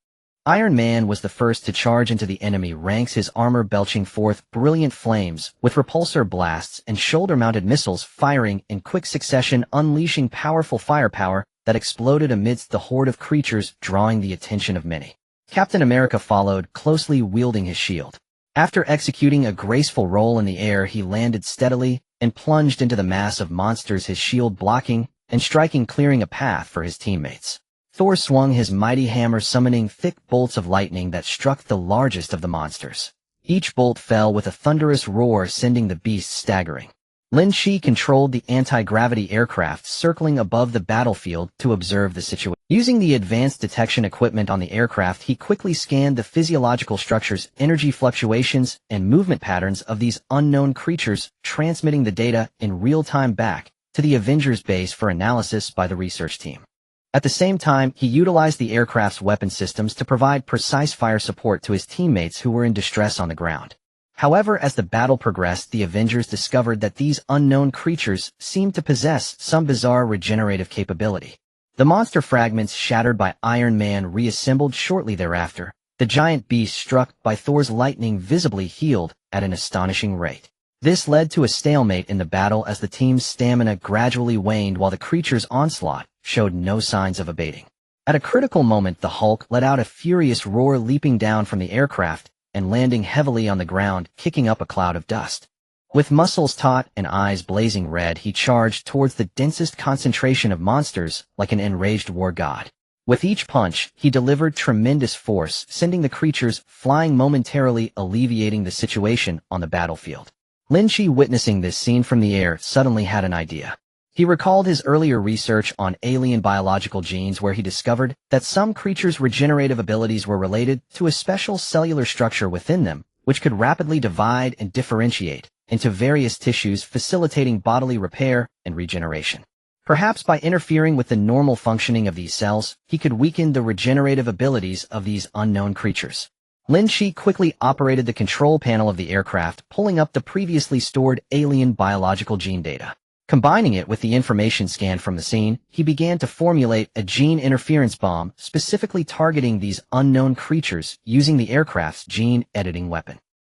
Iron Man was the first to charge into the enemy ranks, his armor belching forth brilliant flames, with repulsor blasts and shoulder-mounted missiles firing in quick succession, unleashing powerful firepower that exploded amidst the horde of creatures, drawing the attention of many. Captain America followed, closely wielding his shield. After executing a graceful roll in the air, he landed steadily and plunged into the mass of monsters, his shield blocking and striking, clearing a path for his teammates. Thor swung his mighty hammer, summoning thick bolts of lightning that struck the largest of the monsters. Each bolt fell with a thunderous roar, sending the beasts staggering. Lynch controlled the anti-gravity aircraft circling above the battlefield to observe the situation. Using the advanced detection equipment on the aircraft, he quickly scanned the physiological structures, energy fluctuations, and movement patterns of these unknown creatures, transmitting the data in real time back to the Avengers base for analysis by the research team. At the same time, he utilized the aircraft's weapon systems to provide precise fire support to his teammates who were in distress on the ground. However, as the battle progressed, the Avengers discovered that these unknown creatures seemed to possess some bizarre regenerative capability. The monster fragments shattered by Iron Man reassembled shortly thereafter. The giant beast struck by Thor's lightning visibly healed at an astonishing rate. This led to a stalemate in the battle as the team's stamina gradually waned while the creature's onslaught showed no signs of abating. At a critical moment, the Hulk let out a furious roar, leaping down from the aircraft and landing heavily on the ground, kicking up a cloud of dust. With muscles taut and eyes blazing red, he charged towards the densest concentration of monsters like an enraged war god. With each punch, he delivered tremendous force, sending the creatures flying, momentarily alleviating the situation on the battlefield. Lynch, witnessing this scene from the air, suddenly had an idea. He recalled his earlier research on alien biological genes, where he discovered that some creatures' regenerative abilities were related to a special cellular structure within them, which could rapidly divide and differentiate into various tissues, facilitating bodily repair and regeneration. Perhaps by interfering with the normal functioning of these cells, he could weaken the regenerative abilities of these unknown creatures. Lynch quickly operated the control panel of the aircraft, pulling up the previously stored alien biological gene data. Combining it with the information scanned from the scene, he began to formulate a gene interference bomb specifically targeting these unknown creatures using the aircraft's gene editing weapon.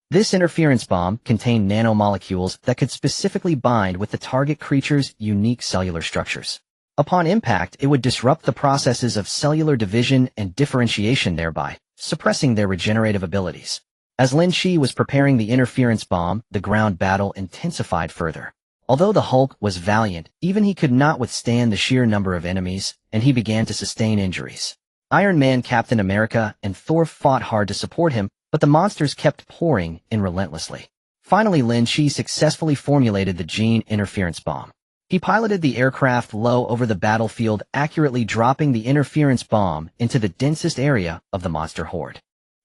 This interference bomb contained nanomolecules that could specifically bind with the target creature's unique cellular structures. Upon impact, it would disrupt the processes of cellular division and differentiation, thereby suppressing their regenerative abilities. As Lynch was preparing the interference bomb, the ground battle intensified further. Although the Hulk was valiant, even he could not withstand the sheer number of enemies, and he began to sustain injuries. Iron Man, Captain America, and Thor fought hard to support him, but the monsters kept pouring in relentlessly. Finally, Lynch successfully formulated the gene interference bomb. He piloted the aircraft low over the battlefield, accurately dropping the interference bomb into the densest area of the monster horde.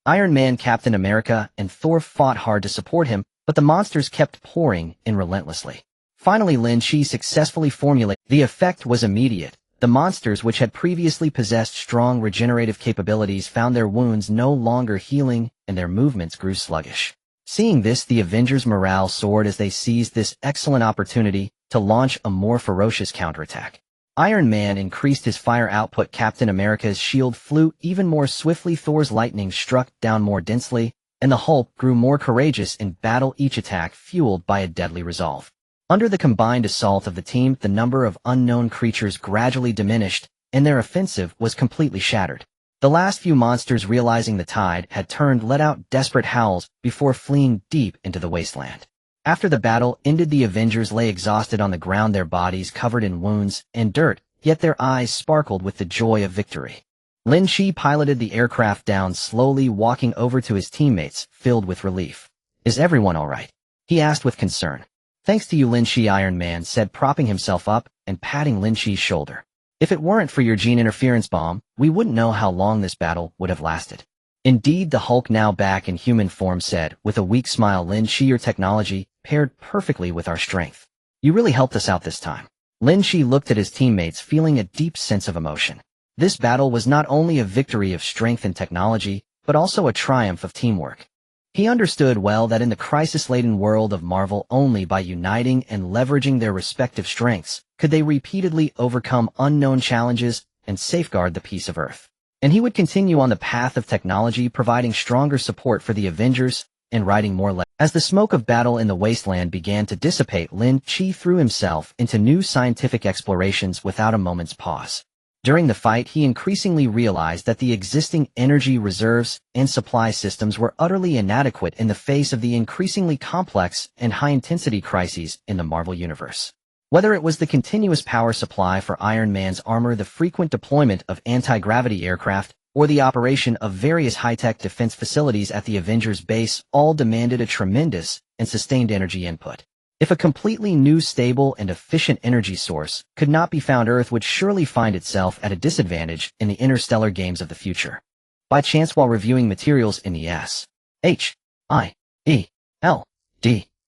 Iron Man, Captain America, and Thor fought hard to support him, but the monsters kept pouring in relentlessly. Finally, Lynch successfully formulated. The effect was immediate. The monsters, which had previously possessed strong regenerative capabilities, found their wounds no longer healing, and their movements grew sluggish. Seeing this, the Avengers' morale soared as they seized this excellent opportunity to launch a more ferocious counterattack. Iron Man increased his fire output, Captain America's shield flew even more swiftly, Thor's lightning struck down more densely, and the Hulk grew more courageous in battle, each attack fueled by a deadly resolve. Under the combined assault of the team, the number of unknown creatures gradually diminished, and their offensive was completely shattered. The last few monsters, realizing the tide had turned, let out desperate howls before fleeing deep into the wasteland. After the battle ended, the Avengers lay exhausted on the ground, their bodies covered in wounds and dirt, yet their eyes sparkled with the joy of victory. Lynch piloted the aircraft down slowly, walking over to his teammates, filled with relief. "Is everyone all right?" he asked with concern. "Thanks to you, Lynch," Iron Man said, propping himself up and patting Lynch's shoulder. "If it weren't for your gene interference bomb, we wouldn't know how long this battle would have lasted." "Indeed," the Hulk, now back in human form, said with a weak smile. "Lynch, your technology paired perfectly with our strength. You really helped us out this time." Lynch looked at his teammates, feeling a deep sense of emotion. This battle was not only a victory of strength and technology, but also a triumph of teamwork. He understood well that in the crisis-laden world of Marvel, only by uniting and leveraging their respective strengths could they repeatedly overcome unknown challenges and safeguard the peace of Earth. And he would continue on the path of technology, providing stronger support for the Avengers and writing more letters. As the smoke of battle in the wasteland began to dissipate, Lynch threw himself into new scientific explorations without a moment's pause. During the fight, he increasingly realized that the existing energy reserves and supply systems were utterly inadequate in the face of the increasingly complex and high-intensity crises in the Marvel Universe. Whether it was the continuous power supply for Iron Man's armor, the frequent deployment of anti-gravity aircraft, or the operation of various high-tech defense facilities at the Avengers base, all demanded a tremendous and sustained energy input. If a completely new, stable, and efficient energy source could not be found, Earth would surely find itself at a disadvantage in the interstellar games of the future. By chance, while reviewing materials in the S.H.I.E.L.D.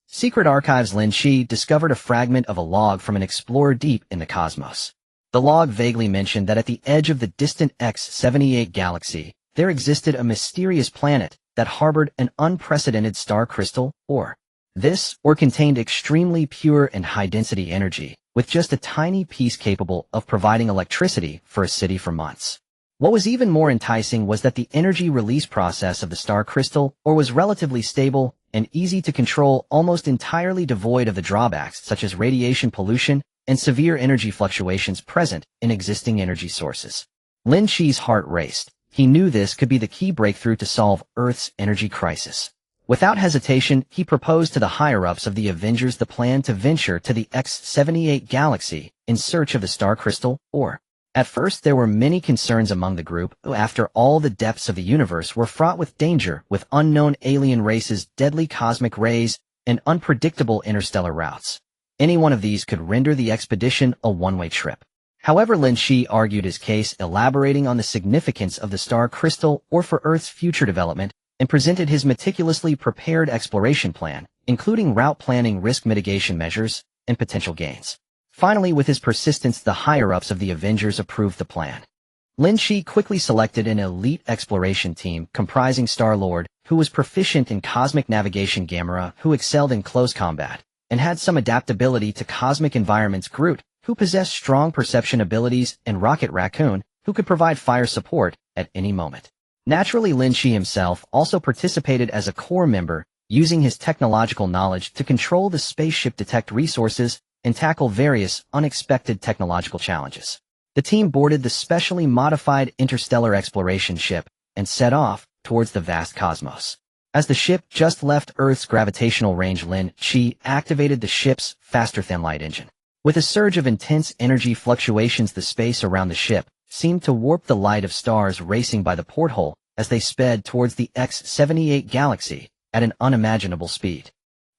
Secret Archives, Lynch discovered a fragment of a log from an explorer deep in the cosmos. The log vaguely mentioned that at the edge of the distant X78 galaxy, there existed a mysterious planet that harbored an unprecedented star crystal, or contained extremely pure and high-density energy, with just a tiny piece capable of providing electricity for a city for months. What was even more enticing was that the energy release process of the star crystal was relatively stable and easy to control, almost entirely devoid of the drawbacks such as radiation pollution and severe energy fluctuations present in existing energy sources. Lynch's heart raced. He knew this could be the key breakthrough to solve Earth's energy crisis. Without hesitation, he proposed to the higher-ups of the Avengers the plan to venture to the X78 galaxy in search of the star crystal, or. At first, there were many concerns among the group, who, after all, the depths of the universe were fraught with danger, with unknown alien races, deadly cosmic rays, and unpredictable interstellar routes. Any one of these could render the expedition a one-way trip. However, Lynch argued his case, elaborating on the significance of the star crystal for Earth's future development, and presented his meticulously prepared exploration plan, including route planning, risk mitigation measures, and potential gains. Finally, with his persistence, the higher-ups of the Avengers approved the plan. Lynch quickly selected an elite exploration team comprising Star-Lord, who was proficient in cosmic navigation, Gamera, who excelled in close combat, and had some adaptability to cosmic environments, Groot, who possessed strong perception abilities, and Rocket Raccoon, who could provide fire support at any moment. Naturally, Lynch himself also participated as a core member, using his technological knowledge to control the spaceship, detect resources, and tackle various unexpected technological challenges. The team boarded the specially modified interstellar exploration ship and set off towards the vast cosmos. As the ship just left Earth's gravitational range, Lynch activated the ship's faster-than-light engine. With a surge of intense energy fluctuations, the space around the ship seemed to warp the light of stars racing by the porthole as they sped towards the X78 galaxy at an unimaginable speed.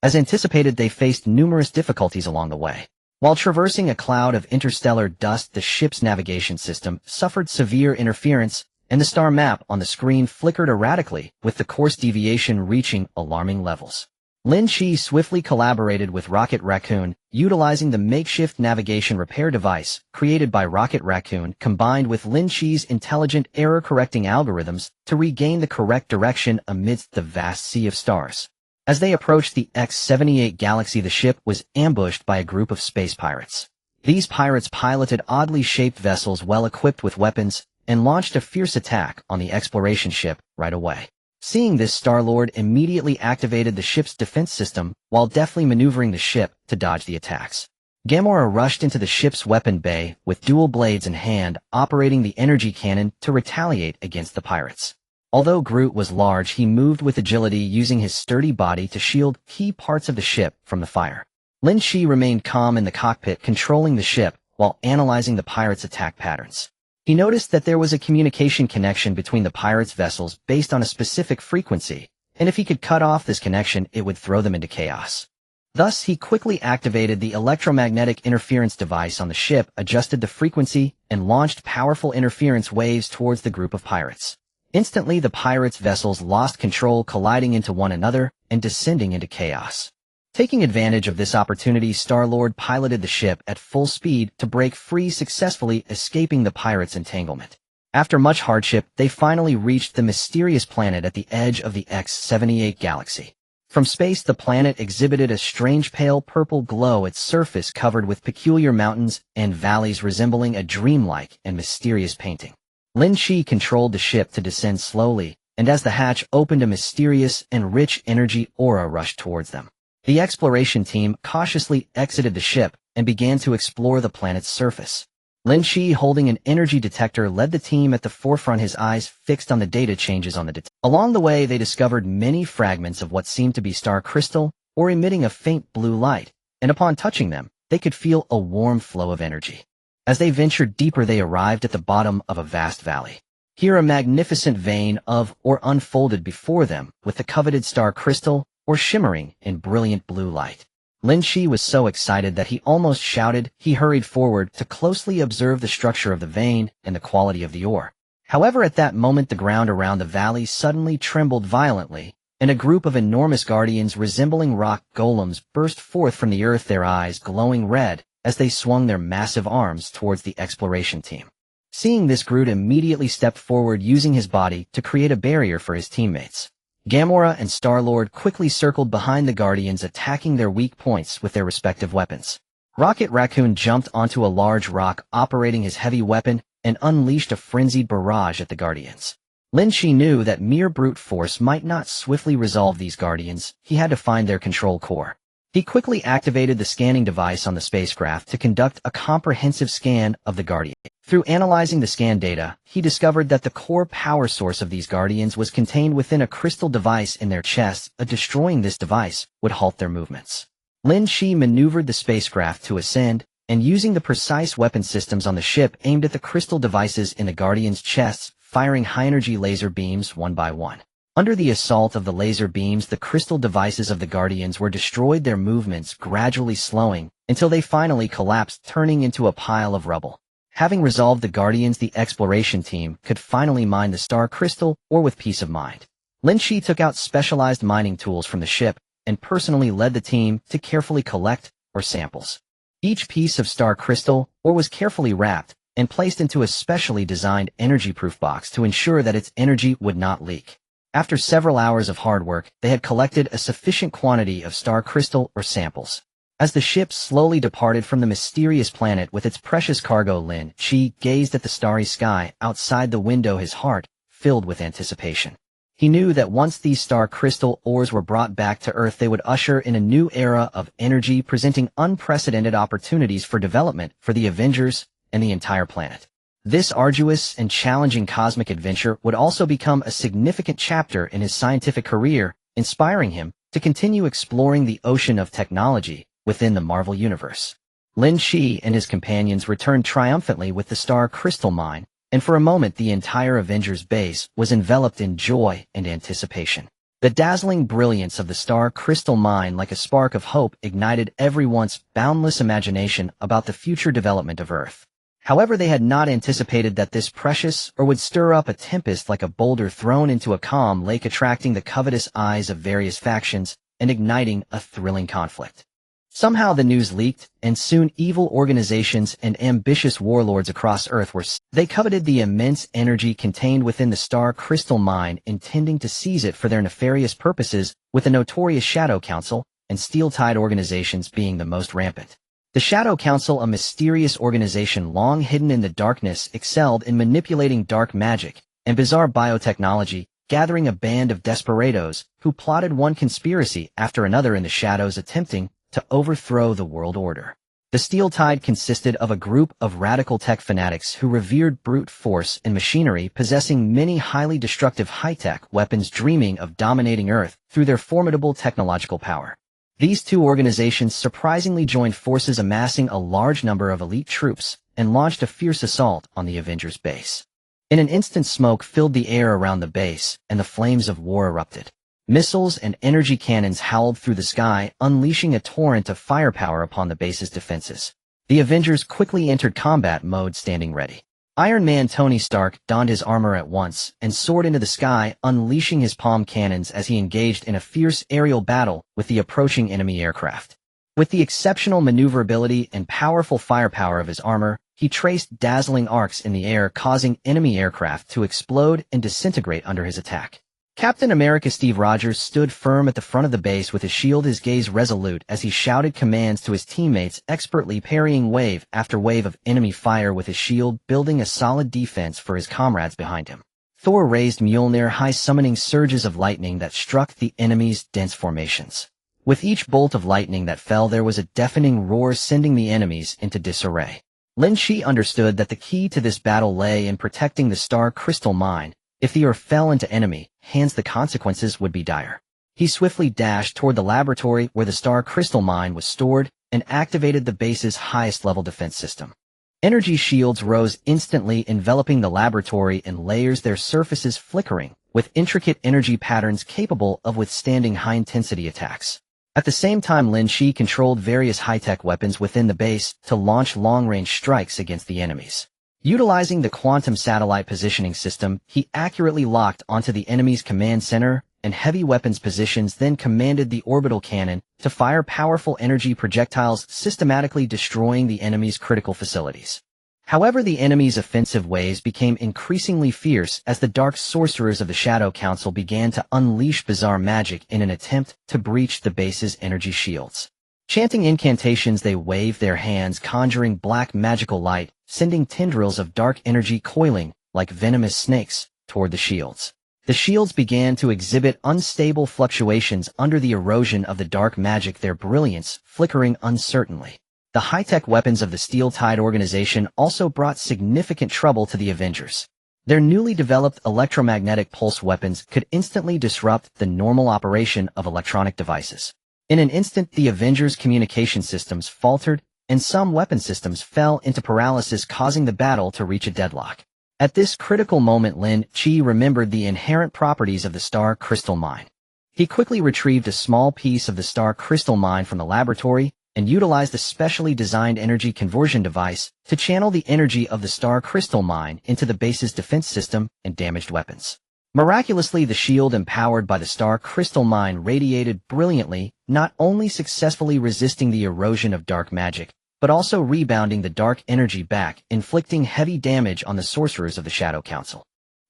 As anticipated, they faced numerous difficulties along the way. While traversing a cloud of interstellar dust, the ship's navigation system suffered severe interference, and the star map on the screen flickered erratically, with the course deviation reaching alarming levels. Lynch swiftly collaborated with Rocket Raccoon, utilizing the makeshift navigation repair device created by Rocket Raccoon combined with Lynch's intelligent error-correcting algorithms to regain the correct direction amidst the vast sea of stars. As they approached the X78 galaxy, the ship was ambushed by a group of space pirates. These pirates piloted oddly shaped vessels well equipped with weapons and launched a fierce attack on the exploration ship right away. Seeing this, Star-Lord immediately activated the ship's defense system while deftly maneuvering the ship to dodge the attacks. Gamora rushed into the ship's weapon bay with dual blades in hand, operating the energy cannon to retaliate against the pirates. Although Groot was large, he moved with agility, using his sturdy body to shield key parts of the ship from the fire. Lynch remained calm in the cockpit, controlling the ship while analyzing the pirates' attack patterns. He noticed that there was a communication connection between the pirates' vessels based on a specific frequency, and if he could cut off this connection, it would throw them into chaos. Thus, he quickly activated the electromagnetic interference device on the ship, adjusted the frequency, and launched powerful interference waves towards the group of pirates. Instantly, the pirates' vessels lost control, colliding into one another and descending into chaos. Taking advantage of this opportunity, Star-Lord piloted the ship at full speed to break free, successfully escaping the pirates' entanglement. After much hardship, they finally reached the mysterious planet at the edge of the X78 galaxy. From space, the planet exhibited a strange pale purple glow, its surface covered with peculiar mountains and valleys resembling a dreamlike and mysterious painting. Lynch controlled the ship to descend slowly, and as the hatch opened, a mysterious and rich energy aura rushed towards them. The exploration team cautiously exited the ship and began to explore the planet's surface. Lynch, holding an energy detector, led the team at the forefront, his eyes fixed on the data changes on the detector. Along the way, they discovered many fragments of what seemed to be star crystal, emitting a faint blue light, and upon touching them, they could feel a warm flow of energy. As they ventured deeper, they arrived at the bottom of a vast valley. Here, a magnificent vein unfolded before them, with the coveted star crystal shimmering in brilliant blue light. Lynch was so excited that he almost shouted. He hurried forward to closely observe the structure of the vein and the quality of the ore. However, at that moment the ground around the valley suddenly trembled violently, and a group of enormous guardians resembling rock golems burst forth from the earth, their eyes glowing red as they swung their massive arms towards the exploration team. Seeing this, Groot immediately stepped forward, using his body to create a barrier for his teammates. Gamora and Star-Lord quickly circled behind the Guardians, attacking their weak points with their respective weapons. Rocket Raccoon jumped onto a large rock, operating his heavy weapon, and unleashed a frenzied barrage at the Guardians. Lynch knew that mere brute force might not swiftly resolve these Guardians. He had to find their control core. He quickly activated the scanning device on the spacecraft to conduct a comprehensive scan of the Guardian. Through analyzing the scan data, he discovered that the core power source of these Guardians was contained within a crystal device in their chests. Destroying this device would halt their movements. Lynch maneuvered the spacecraft to ascend, and using the precise weapon systems on the ship, aimed at the crystal devices in the Guardians' chests, firing high-energy laser beams one by one. Under the assault of the laser beams, the crystal devices of the Guardians were destroyed, their movements gradually slowing until they finally collapsed, turning into a pile of rubble. Having resolved the Guardians, the exploration team could finally mine the star crystal ore with peace of mind. Lynch took out specialized mining tools from the ship and personally led the team to carefully collect ore samples. Each piece of star crystal ore was carefully wrapped and placed into a specially designed energy-proof box to ensure that its energy would not leak. After several hours of hard work, they had collected a sufficient quantity of star crystal ore samples. As the ship slowly departed from the mysterious planet with its precious cargo, Lynch gazed at the starry sky outside the window, his heart filled with anticipation. He knew that once these star crystal ores were brought back to Earth, they would usher in a new era of energy, presenting unprecedented opportunities for development for the Avengers and the entire planet. This arduous and challenging cosmic adventure would also become a significant chapter in his scientific career, inspiring him to continue exploring the ocean of technology within the Marvel Universe. Lynch and his companions returned triumphantly with the star crystal mine, and for a moment the entire Avengers base was enveloped in joy and anticipation. The dazzling brilliance of the star crystal mine, like a spark of hope, ignited everyone's boundless imagination about the future development of Earth. However, they had not anticipated that this precious ore would stir up a tempest like a boulder thrown into a calm lake, attracting the covetous eyes of various factions and igniting a thrilling conflict. Somehow the news leaked, and soon evil organizations and ambitious warlords across Earth they coveted the immense energy contained within the star crystal mine, intending to seize it for their nefarious purposes, with the notorious Shadow Council and Steel-Tide organizations being the most rampant. The Shadow Council, a mysterious organization long hidden in the darkness, excelled in manipulating dark magic and bizarre biotechnology, gathering a band of desperados who plotted one conspiracy after another in the shadows, attempting to overthrow the world order. The Steel-Tide consisted of a group of radical tech fanatics who revered brute force and machinery, possessing many highly destructive high-tech weapons, dreaming of dominating Earth through their formidable technological power. These two organizations surprisingly joined forces, amassing a large number of elite troops, and launched a fierce assault on the Avengers base. In an instant, smoke filled the air around the base, and the flames of war erupted. Missiles and energy cannons howled through the sky, unleashing a torrent of firepower upon the base's defenses. The Avengers quickly entered combat mode, standing ready. Iron Man Tony Stark donned his armor at once and soared into the sky, unleashing his palm cannons as he engaged in a fierce aerial battle with the approaching enemy aircraft. With the exceptional maneuverability and powerful firepower of his armor, he traced dazzling arcs in the air, causing enemy aircraft to explode and disintegrate under his attack. Captain America Steve Rogers stood firm at the front of the base with his shield, his gaze resolute as he shouted commands to his teammates, expertly parrying wave after wave of enemy fire with his shield, building a solid defense for his comrades behind him. Thor raised Mjolnir high, summoning surges of lightning that struck the enemy's dense formations. With each bolt of lightning that fell, there was a deafening roar, sending the enemies into disarray. Lynch understood that the key to this battle lay in protecting the star crystal mine. If the ore fell into enemy hands, the consequences would be dire. He swiftly dashed toward the laboratory where the star crystal mine was stored and activated the base's highest-level defense system. Energy shields rose instantly, enveloping the laboratory in layers, their surfaces flickering with intricate energy patterns capable of withstanding high-intensity attacks. At the same time, Lynch controlled various high-tech weapons within the base to launch long-range strikes against the enemies. Utilizing the quantum satellite positioning system, he accurately locked onto the enemy's command center and heavy weapons positions, then commanded the orbital cannon to fire powerful energy projectiles, systematically destroying the enemy's critical facilities. However, the enemy's offensive waves became increasingly fierce as the dark sorcerers of the Shadow Council began to unleash bizarre magic in an attempt to breach the base's energy shields. Chanting incantations, they waved their hands, conjuring black magical light, sending tendrils of dark energy coiling like venomous snakes toward the shields. The shields began to exhibit unstable fluctuations under the erosion of the dark magic, their brilliance flickering uncertainly. The high-tech weapons of the Steel-Tide organization also brought significant trouble to the Avengers. Their newly developed electromagnetic pulse weapons could instantly disrupt the normal operation of electronic devices. In an instant, the Avengers' communication systems faltered, and some weapon systems fell into paralysis, causing the battle to reach a deadlock. At this critical moment, Lynch remembered the inherent properties of the star crystal mine. He quickly retrieved a small piece of the star crystal mine from the laboratory and utilized a specially designed energy conversion device to channel the energy of the star crystal mine into the base's defense system and damaged weapons. Miraculously, the shield empowered by the star crystal mine radiated brilliantly, not only successfully resisting the erosion of dark magic, but also rebounding the dark energy back, inflicting heavy damage on the sorcerers of the Shadow Council.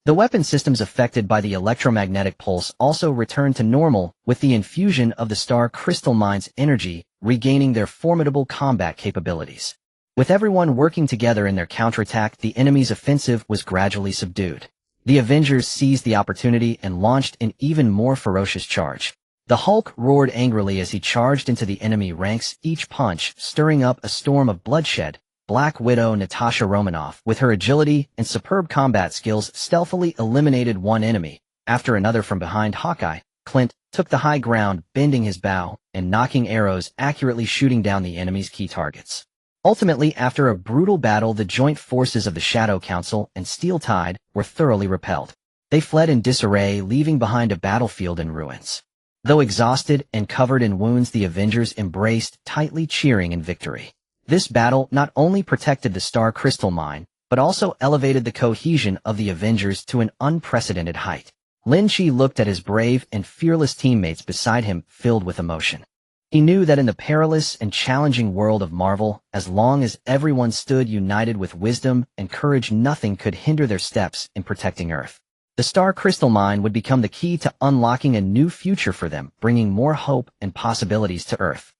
The weapon systems affected by the electromagnetic pulse also returned to normal with the infusion of the star crystal mine's energy, regaining their formidable combat capabilities. With everyone working together in their counterattack, the enemy's offensive was gradually subdued. The Avengers seized the opportunity and launched an even more ferocious charge. The Hulk roared angrily as he charged into the enemy ranks, each punch stirring up a storm of bloodshed. Black Widow Natasha Romanoff, with her agility and superb combat skills, stealthily eliminated one enemy after another from behind. Hawkeye, Clint, took the high ground, bending his bow and knocking arrows, accurately shooting down the enemy's key targets. Ultimately, after a brutal battle, the joint forces of the Shadow Council and Steel-Tide were thoroughly repelled. They fled in disarray, leaving behind a battlefield in ruins. Though exhausted and covered in wounds, the Avengers embraced, tightly cheering in victory. This battle not only protected the Star Crystal Mine, but also elevated the cohesion of the Avengers to an unprecedented height. Lynch looked at his brave and fearless teammates beside him, filled with emotion. He knew that in the perilous and challenging world of Marvel, as long as everyone stood united with wisdom and courage, nothing could hinder their steps in protecting Earth. The Star Crystal Mine would become the key to unlocking a new future for them, bringing more hope and possibilities to Earth.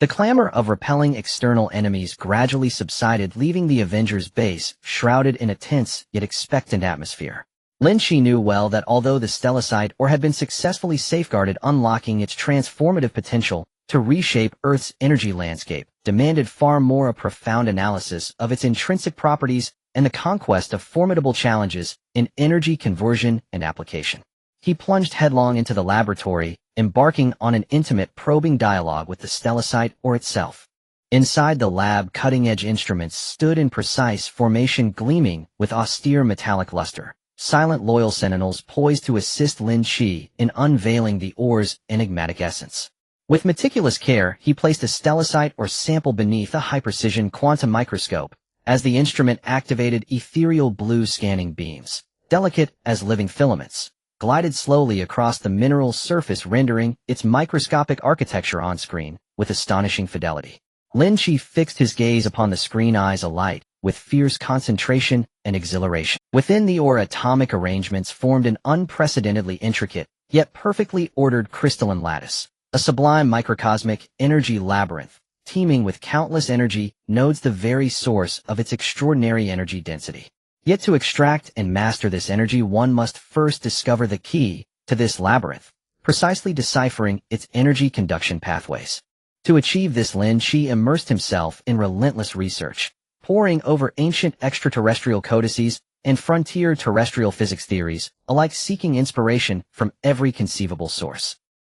The clamor of repelling external enemies gradually subsided, leaving the Avengers' base shrouded in a tense yet expectant atmosphere. Lynch knew well that although the Stellacite ore had been successfully safeguarded, unlocking its transformative potential to reshape Earth's energy landscape demanded far more: a profound analysis of its intrinsic properties and the conquest of formidable challenges in energy conversion and application. He plunged headlong into the laboratory, embarking on an intimate, probing dialogue with the Stellacite ore itself. Inside the lab, cutting-edge instruments stood in precise formation, gleaming with austere metallic luster. Silent, loyal sentinels poised to assist Lynch in unveiling the ore's enigmatic essence. With meticulous care, he placed a Stellacite ore sample beneath a high-precision quantum microscope as the instrument activated ethereal blue scanning beams, delicate as living filaments, glided slowly across the mineral's surface, rendering its microscopic architecture on screen with astonishing fidelity. Lynch fixed his gaze upon the screen, eyes alight with fierce concentration and exhilaration. Within the ore, atomic arrangements formed an unprecedentedly intricate, yet perfectly ordered crystalline lattice, a sublime microcosmic energy labyrinth, teeming with countless energy nodes, the very source of its extraordinary energy density. Yet to extract and master this energy, one must first discover the key to this labyrinth, precisely deciphering its energy conduction pathways. To achieve this, Lynch immersed himself in relentless research, poring over ancient extraterrestrial codices and frontier terrestrial physics theories, alike seeking inspiration from every conceivable source.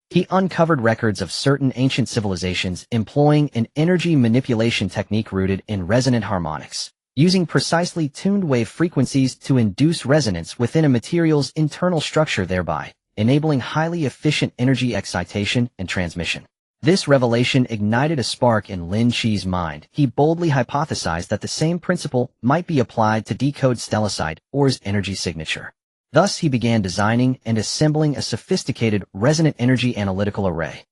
He uncovered records of certain ancient civilizations employing an energy manipulation technique rooted in resonant harmonics, using precisely tuned wave frequencies to induce resonance within a material's internal structure, thereby enabling highly efficient energy excitation and transmission. This revelation ignited a spark in Lynch's mind. He boldly hypothesized that the same principle might be applied to decode stellarcite ore's energy signature. Thus, he began designing and assembling a sophisticated resonant energy analytical array.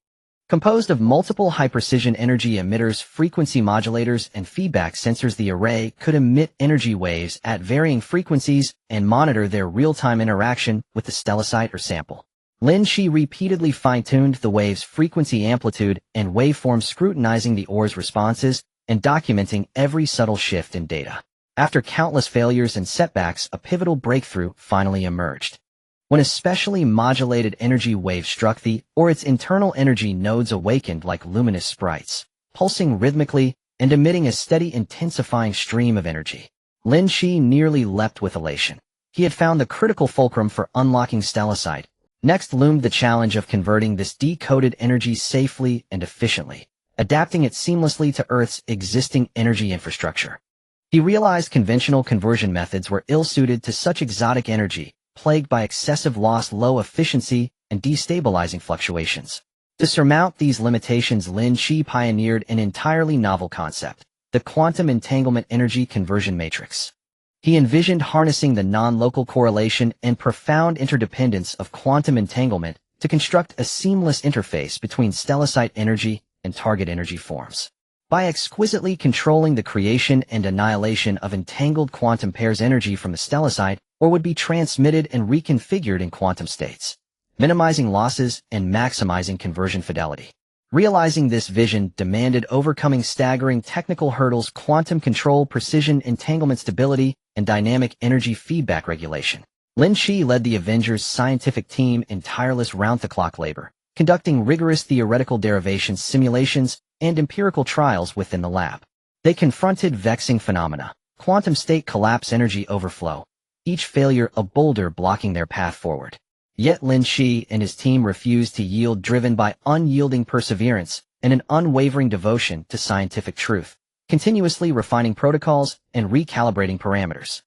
Composed of multiple high-precision energy emitters, frequency modulators, and feedback sensors, the array could emit energy waves at varying frequencies and monitor their real-time interaction with the stellarcite or sample. Lynch repeatedly fine-tuned the wave's frequency, amplitude, and waveform, scrutinizing the ore's responses and documenting every subtle shift in data. After countless failures and setbacks, a pivotal breakthrough finally emerged. When a specially modulated energy wave struck the ore, its internal energy nodes awakened like luminous sprites, pulsing rhythmically and emitting a steady, intensifying stream of energy. Lynch nearly leapt with elation. He had found the critical fulcrum for unlocking stellarcite. Next loomed the challenge of converting this decoded energy safely and efficiently, adapting it seamlessly to Earth's existing energy infrastructure. He realized conventional conversion methods were ill-suited to such exotic energy, plagued by excessive loss, low efficiency, and destabilizing fluctuations. To surmount these limitations, Lynch pioneered an entirely novel concept, the quantum entanglement energy conversion matrix. He envisioned harnessing the non-local correlation and profound interdependence of quantum entanglement to construct a seamless interface between stellarcite energy and target energy forms. By exquisitely controlling the creation and annihilation of entangled quantum pairs, energy from the stellarcite ore would be transmitted and reconfigured in quantum states, minimizing losses and maximizing conversion fidelity. Realizing this vision demanded overcoming staggering technical hurdles: quantum control, precision, entanglement stability, and dynamic energy feedback regulation. Lynch led the Avengers scientific team in tireless round-the-clock labor, conducting rigorous theoretical derivations, simulations, and empirical trials within the lab. They confronted vexing phenomena: quantum state collapse, energy overflow, each failure a boulder blocking their path forward. Yet Lynch and his team refused to yield, driven by unyielding perseverance and an unwavering devotion to scientific truth, continuously refining protocols and recalibrating parameters.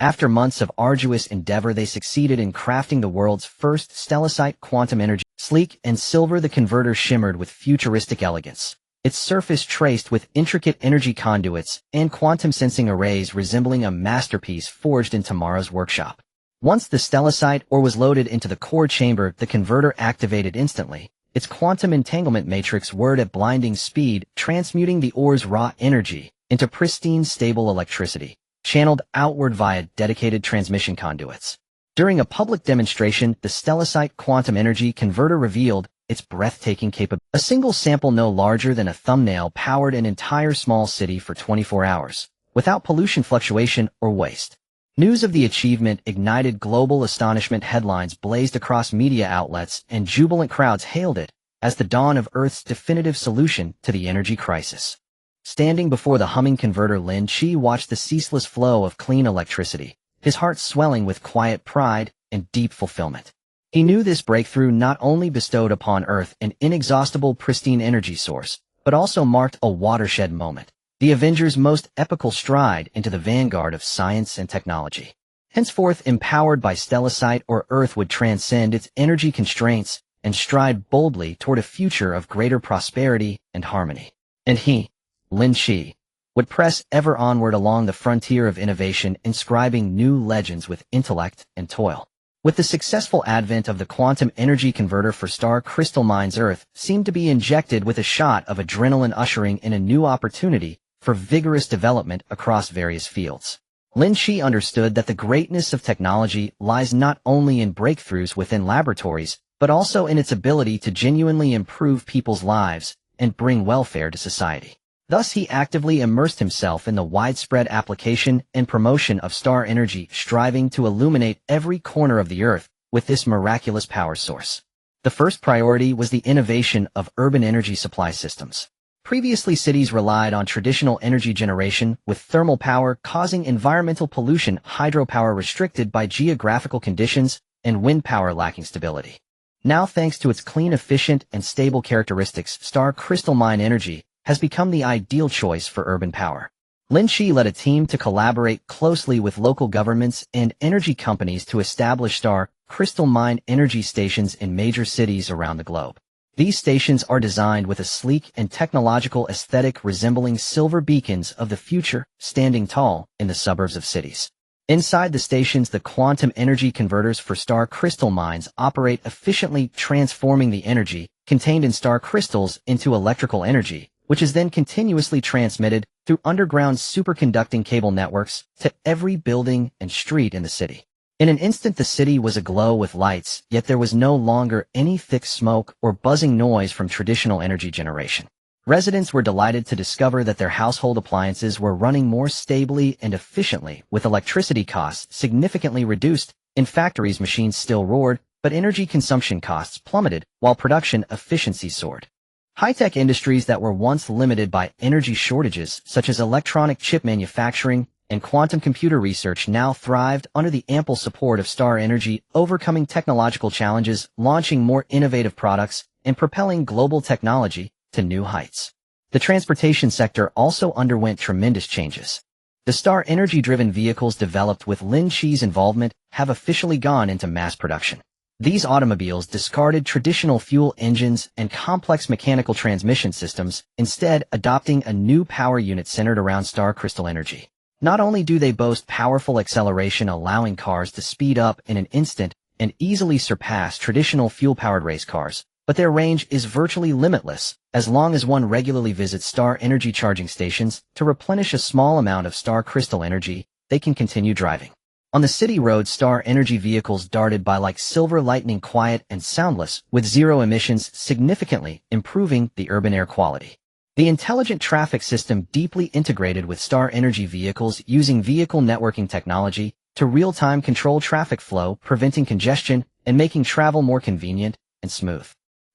After months of arduous endeavor, they succeeded in crafting the world's first stellarcite quantum energy. Sleek and silver, the converter shimmered with futuristic elegance, its surface traced with intricate energy conduits and quantum sensing arrays, resembling a masterpiece forged in tomorrow's workshop. Once the stellarcite ore was loaded into the core chamber, the converter activated instantly. Its quantum entanglement matrix whirred at blinding speed, transmuting the ore's raw energy into pristine, stable electricity, channeled outward via dedicated transmission conduits. During a public demonstration, the stellarcite quantum energy converter revealed its breathtaking capability. A single sample no larger than a thumbnail powered an entire small city for 24 hours, without pollution, fluctuation, or waste. News of the achievement ignited global astonishment. Headlines blazed across media outlets, and jubilant crowds hailed it as the dawn of Earth's definitive solution to the energy crisis. Standing before the humming converter, Lynch watched the ceaseless flow of clean electricity, his heart swelling with quiet pride and deep fulfillment. He knew this breakthrough not only bestowed upon Earth an inexhaustible, pristine energy source, but also marked a watershed moment, the Avengers' most epical stride into the vanguard of science and technology. Henceforth, empowered by stellarcite ore, Earth would transcend its energy constraints and stride boldly toward a future of greater prosperity and harmony. And he, Lynch, would press ever onward along the frontier of innovation, inscribing new legends with intellect and toil. With the successful advent of the quantum energy converter for star crystal mines, Earth seemed to be injected with a shot of adrenaline, ushering in a new opportunity for vigorous development across various fields. Lynch understood that the greatness of technology lies not only in breakthroughs within laboratories, but also in its ability to genuinely improve people's lives and bring welfare to society. Thus, he actively immersed himself in the widespread application and promotion of star energy, striving to illuminate every corner of the Earth with this miraculous power source. The first priority was the innovation of urban energy supply systems. Previously, cities relied on traditional energy generation, with thermal power causing environmental pollution, hydropower restricted by geographical conditions, and wind power lacking stability. Now, thanks to its clean, efficient, and stable characteristics, star crystal mine energy has become the ideal choice for urban power. Lynch led a team to collaborate closely with local governments and energy companies to establish star crystal mine energy stations in major cities around the globe. These stations are designed with a sleek and technological aesthetic resembling silver beacons of the future, standing tall in the suburbs of cities. Inside the stations, the quantum energy converters for star crystal mines operate efficiently, transforming the energy contained in star crystals into electrical energy, which is then continuously transmitted through underground superconducting cable networks to every building and street in the city. In an instant, the city was aglow with lights, yet there was no longer any thick smoke or buzzing noise from traditional energy generation. Residents were delighted to discover that their household appliances were running more stably and efficiently, with electricity costs significantly reduced. In factories, machines still roared, but energy consumption costs plummeted while production efficiency soared. High-tech industries that were once limited by energy shortages, such as electronic chip manufacturing and quantum computer research, now thrived under the ample support of star energy, overcoming technological challenges, launching more innovative products, and propelling global technology to new heights. The transportation sector also underwent tremendous changes. The star energy-driven vehicles developed with Lynch's involvement have officially gone into mass production. These automobiles discarded traditional fuel engines and complex mechanical transmission systems, instead adopting a new power unit centered around star crystal energy. Not only do they boast powerful acceleration, allowing cars to speed up in an instant and easily surpass traditional fuel-powered race cars, but their range is virtually limitless as long as one regularly visits star energy charging stations to replenish a small amount of star crystal energy. They can continue driving. On the city roads, star energy vehicles darted by like silver lightning, quiet and soundless, with zero emissions, significantly improving the urban air quality. The intelligent traffic system deeply integrated with star energy vehicles, using vehicle networking technology to real-time control traffic flow, preventing congestion and making travel more convenient and smooth.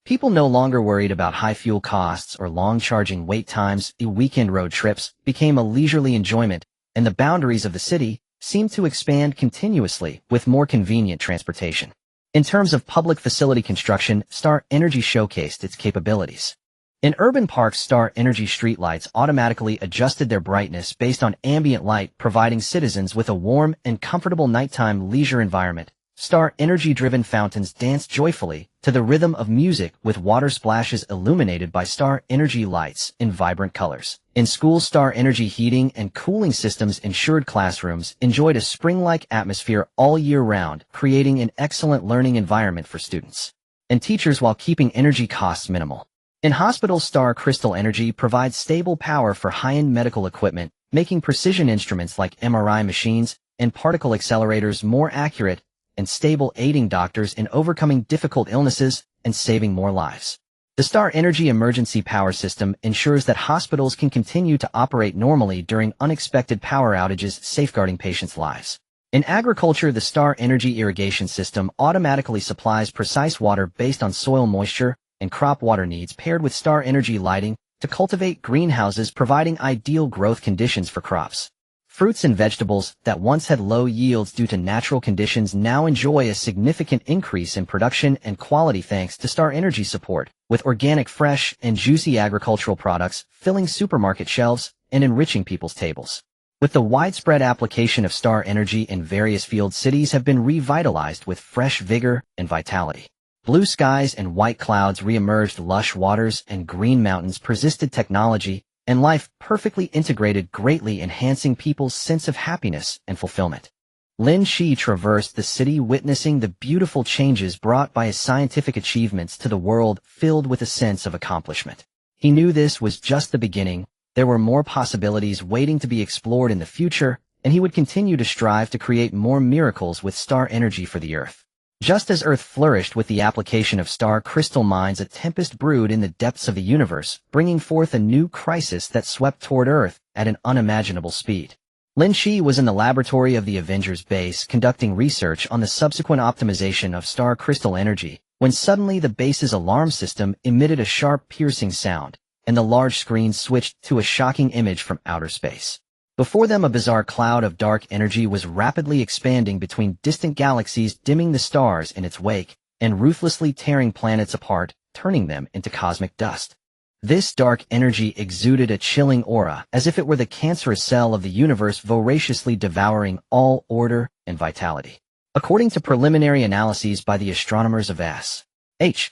People no longer worried about high fuel costs or long charging wait times. The weekend road trips became a leisurely enjoyment, and the boundaries of the city seemed to expand continuously with more convenient transportation. In terms of public facility construction, star energy showcased its capabilities. In urban parks, star energy streetlights automatically adjusted their brightness based on ambient light, providing citizens with a warm and comfortable nighttime leisure environment. Star energy-driven fountains danced joyfully to the rhythm of music, with water splashes illuminated by star energy lights in vibrant colors. In schools, star energy heating and cooling systems ensured classrooms enjoyed a spring-like atmosphere all year round, creating an excellent learning environment for students and teachers while keeping energy costs minimal. In hospitals, star crystal energy provides stable power for high-end medical equipment, making precision instruments like MRI machines and particle accelerators more accurate and stable, aiding doctors in overcoming difficult illnesses and saving more lives. The star energy emergency power system ensures that hospitals can continue to operate normally during unexpected power outages, safeguarding patients' lives. In agriculture, the star energy irrigation system automatically supplies precise water based on soil moisture and crop water needs, paired with star energy lighting to cultivate greenhouses, providing ideal growth conditions for crops. Fruits and vegetables that once had low yields due to natural conditions now enjoy a significant increase in production and quality thanks to star energy support, with organic, fresh, and juicy agricultural products filling supermarket shelves and enriching people's tables. With the widespread application of star energy in various fields, cities have been revitalized with fresh vigor and vitality. Blue skies and white clouds re-emerged, lush waters and green mountains persisted, technology and life perfectly integrated, greatly enhancing people's sense of happiness and fulfillment. Lynch traversed the city, witnessing the beautiful changes brought by his scientific achievements to the world, filled with a sense of accomplishment. He knew this was just the beginning. There were more possibilities waiting to be explored in the future, and he would continue to strive to create more miracles with star energy for the Earth. Just as Earth flourished with the application of star crystal mines, a tempest brewed in the depths of the universe, bringing forth a new crisis that swept toward Earth at an unimaginable speed. Lynch was in the laboratory of the Avengers base conducting research on the subsequent optimization of star crystal energy, when suddenly the base's alarm system emitted a sharp, piercing sound, and the large screen switched to a shocking image from outer space. Before them, a bizarre cloud of dark energy was rapidly expanding between distant galaxies, dimming the stars in its wake and ruthlessly tearing planets apart, turning them into cosmic dust. This dark energy exuded a chilling aura, as if it were the cancerous cell of the universe voraciously devouring all order and vitality. According to preliminary analyses by the astronomers of S.H.I.E.,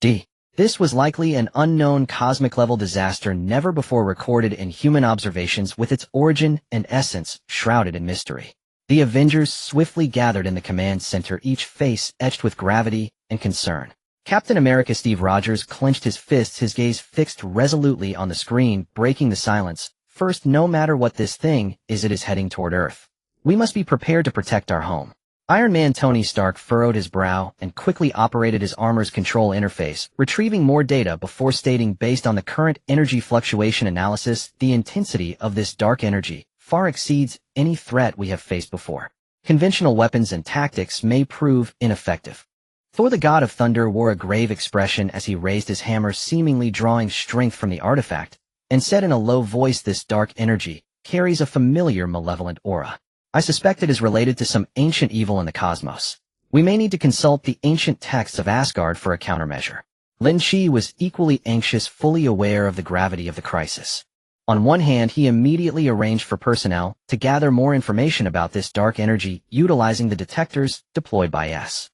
D. This was likely an unknown cosmic-level disaster never before recorded in human observations, with its origin and essence shrouded in mystery. The Avengers swiftly gathered in the command center, each face etched with gravity and concern. Captain America Steve Rogers clenched his fists, his gaze fixed resolutely on the screen, breaking the silence. First, no matter what this thing is, it is heading toward Earth. We must be prepared to protect our home. Iron Man Tony Stark furrowed his brow and quickly operated his armor's control interface, retrieving more data before stating, based on the current energy fluctuation analysis, the intensity of this dark energy far exceeds any threat we have faced before. Conventional weapons and tactics may prove ineffective. Thor, the god of thunder, wore a grave expression as he raised his hammer, seemingly drawing strength from the artifact, and said in a low voice, "This dark energy carries a familiar malevolent aura. I suspect it is related to some ancient evil in the cosmos. We may need to consult the ancient texts of Asgard for a countermeasure." Lynch was equally anxious, fully aware of the gravity of the crisis. On one hand, he immediately arranged for personnel to gather more information about this dark energy, utilizing the detectors deployed by SHIELD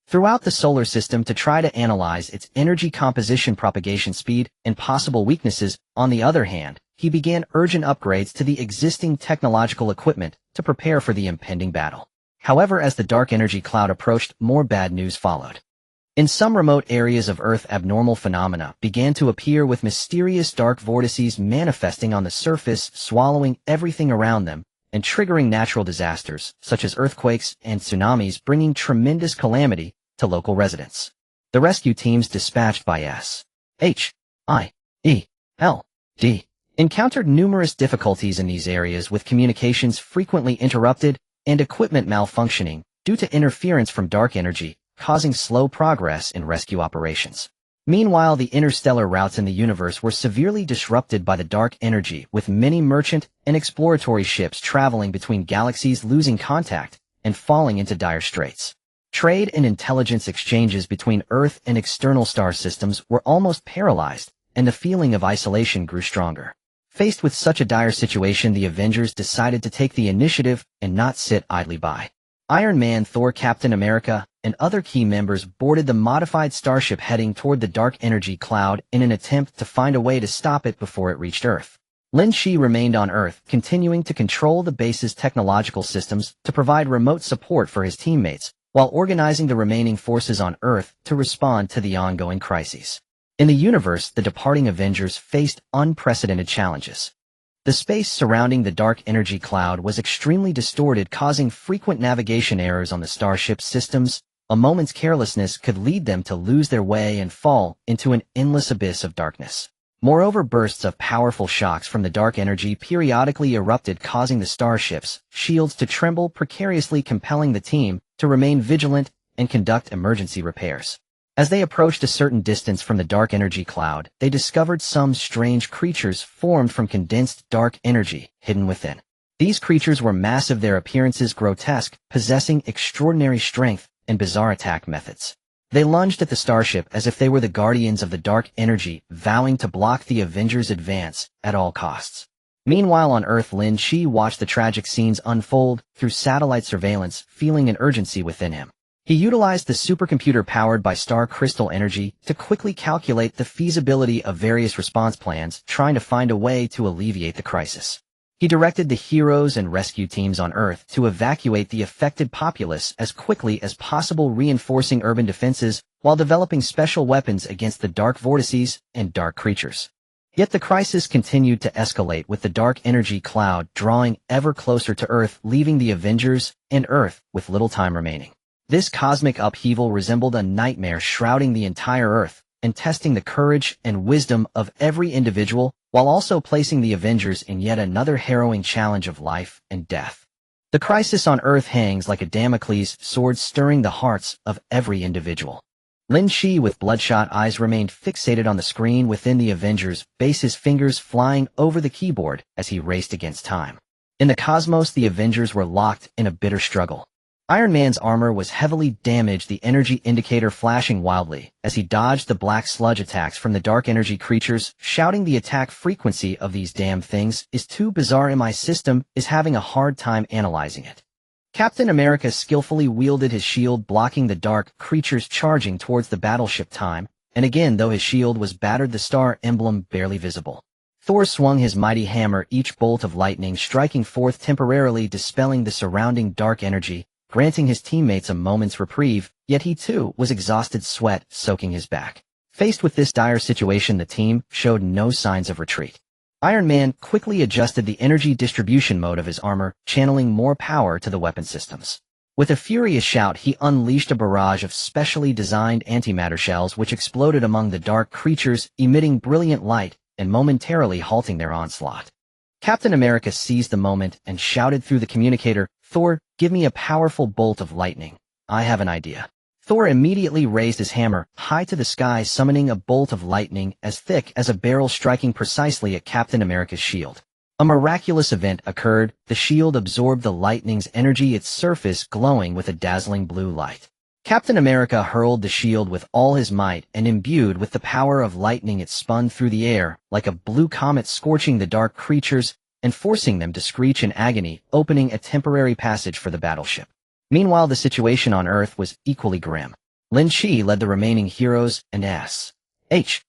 throughout the solar system to try to analyze its energy composition, propagation speed, and possible weaknesses. On the other hand, he began urgent upgrades to the existing technological equipment to prepare for the impending battle. However, as the dark energy cloud approached, more bad news followed. In some remote areas of Earth, abnormal phenomena began to appear, with mysterious dark vortices manifesting on the surface, swallowing everything around them, and triggering natural disasters, such as earthquakes and tsunamis, bringing tremendous calamity to local residents. The rescue teams dispatched by SHIELD encountered numerous difficulties in these areas, with communications frequently interrupted and equipment malfunctioning due to interference from dark energy, causing slow progress in rescue operations. Meanwhile, the interstellar routes in the universe were severely disrupted by the dark energy, with many merchant and exploratory ships traveling between galaxies losing contact and falling into dire straits. Trade and intelligence exchanges between Earth and external star systems were almost paralyzed, and the feeling of isolation grew stronger. Faced with such a dire situation, the Avengers decided to take the initiative and not sit idly by. Iron Man, Thor, Captain America, and other key members boarded the modified starship, heading toward the dark energy cloud in an attempt to find a way to stop it before it reached Earth. Lynch remained on Earth, continuing to control the base's technological systems to provide remote support for his teammates, while organizing the remaining forces on Earth to respond to the ongoing crises. In the universe, the departing Avengers faced unprecedented challenges. The space surrounding the dark energy cloud was extremely distorted, causing frequent navigation errors on the starship's systems. A moment's carelessness could lead them to lose their way and fall into an endless abyss of darkness. Moreover, bursts of powerful shocks from the dark energy periodically erupted, causing the starship's shields to tremble precariously, compelling the team to remain vigilant and conduct emergency repairs. As they approached a certain distance from the dark energy cloud, they discovered some strange creatures formed from condensed dark energy hidden within. These creatures were massive, their appearances grotesque, possessing extraordinary strength and bizarre attack methods. They lunged at the starship as if they were the guardians of the dark energy, vowing to block the Avengers' advance at all costs. Meanwhile, on Earth, Lynch watched the tragic scenes unfold through satellite surveillance, feeling an urgency within him. He utilized the supercomputer powered by star crystal energy to quickly calculate the feasibility of various response plans, trying to find a way to alleviate the crisis. He directed the heroes and rescue teams on Earth to evacuate the affected populace as quickly as possible, reinforcing urban defenses while developing special weapons against the dark vortices and dark creatures. Yet the crisis continued to escalate, with the dark energy cloud drawing ever closer to Earth, leaving the Avengers and Earth with little time remaining. This cosmic upheaval resembled a nightmare, shrouding the entire Earth and testing the courage and wisdom of every individual, while also placing the Avengers in yet another harrowing challenge of life and death. The crisis on Earth hangs like a Damocles sword, stirring the hearts of every individual. Lynch, with bloodshot eyes, remained fixated on the screen within the Avengers base, his fingers flying over the keyboard as he raced against time. In the cosmos, the Avengers were locked in a bitter struggle. Iron Man's armor was heavily damaged, the energy indicator flashing wildly as he dodged the black sludge attacks from the dark energy creatures, shouting, "The attack frequency of these damn things is too bizarre. My system is having a hard time analyzing it." Captain America skillfully wielded his shield, blocking the dark creatures charging towards the battleship time, and again, though his shield was battered, the star emblem barely visible. Thor swung his mighty hammer, each bolt of lightning striking forth, temporarily dispelling the surrounding dark energy, granting his teammates a moment's reprieve, yet he too was exhausted, sweat soaking his back. Faced with this dire situation, the team showed no signs of retreat. Iron Man quickly adjusted the energy distribution mode of his armor, channeling more power to the weapon systems. With a furious shout, he unleashed a barrage of specially designed antimatter shells which exploded among the dark creatures, emitting brilliant light and momentarily halting their onslaught. Captain America seized the moment and shouted through the communicator, "Thor, give me a powerful bolt of lightning. I have an idea." Thor immediately raised his hammer high to the sky, summoning a bolt of lightning as thick as a barrel, striking precisely at Captain America's shield. A miraculous event occurred. The shield absorbed the lightning's energy, its surface glowing with a dazzling blue light. Captain America hurled the shield with all his might, and imbued with the power of lightning, it spun through the air like a blue comet, scorching the dark creatures and forcing them to screech in agony, opening a temporary passage for the battleship. Meanwhile, the situation on Earth was equally grim. Lynch led the remaining heroes and SHIELD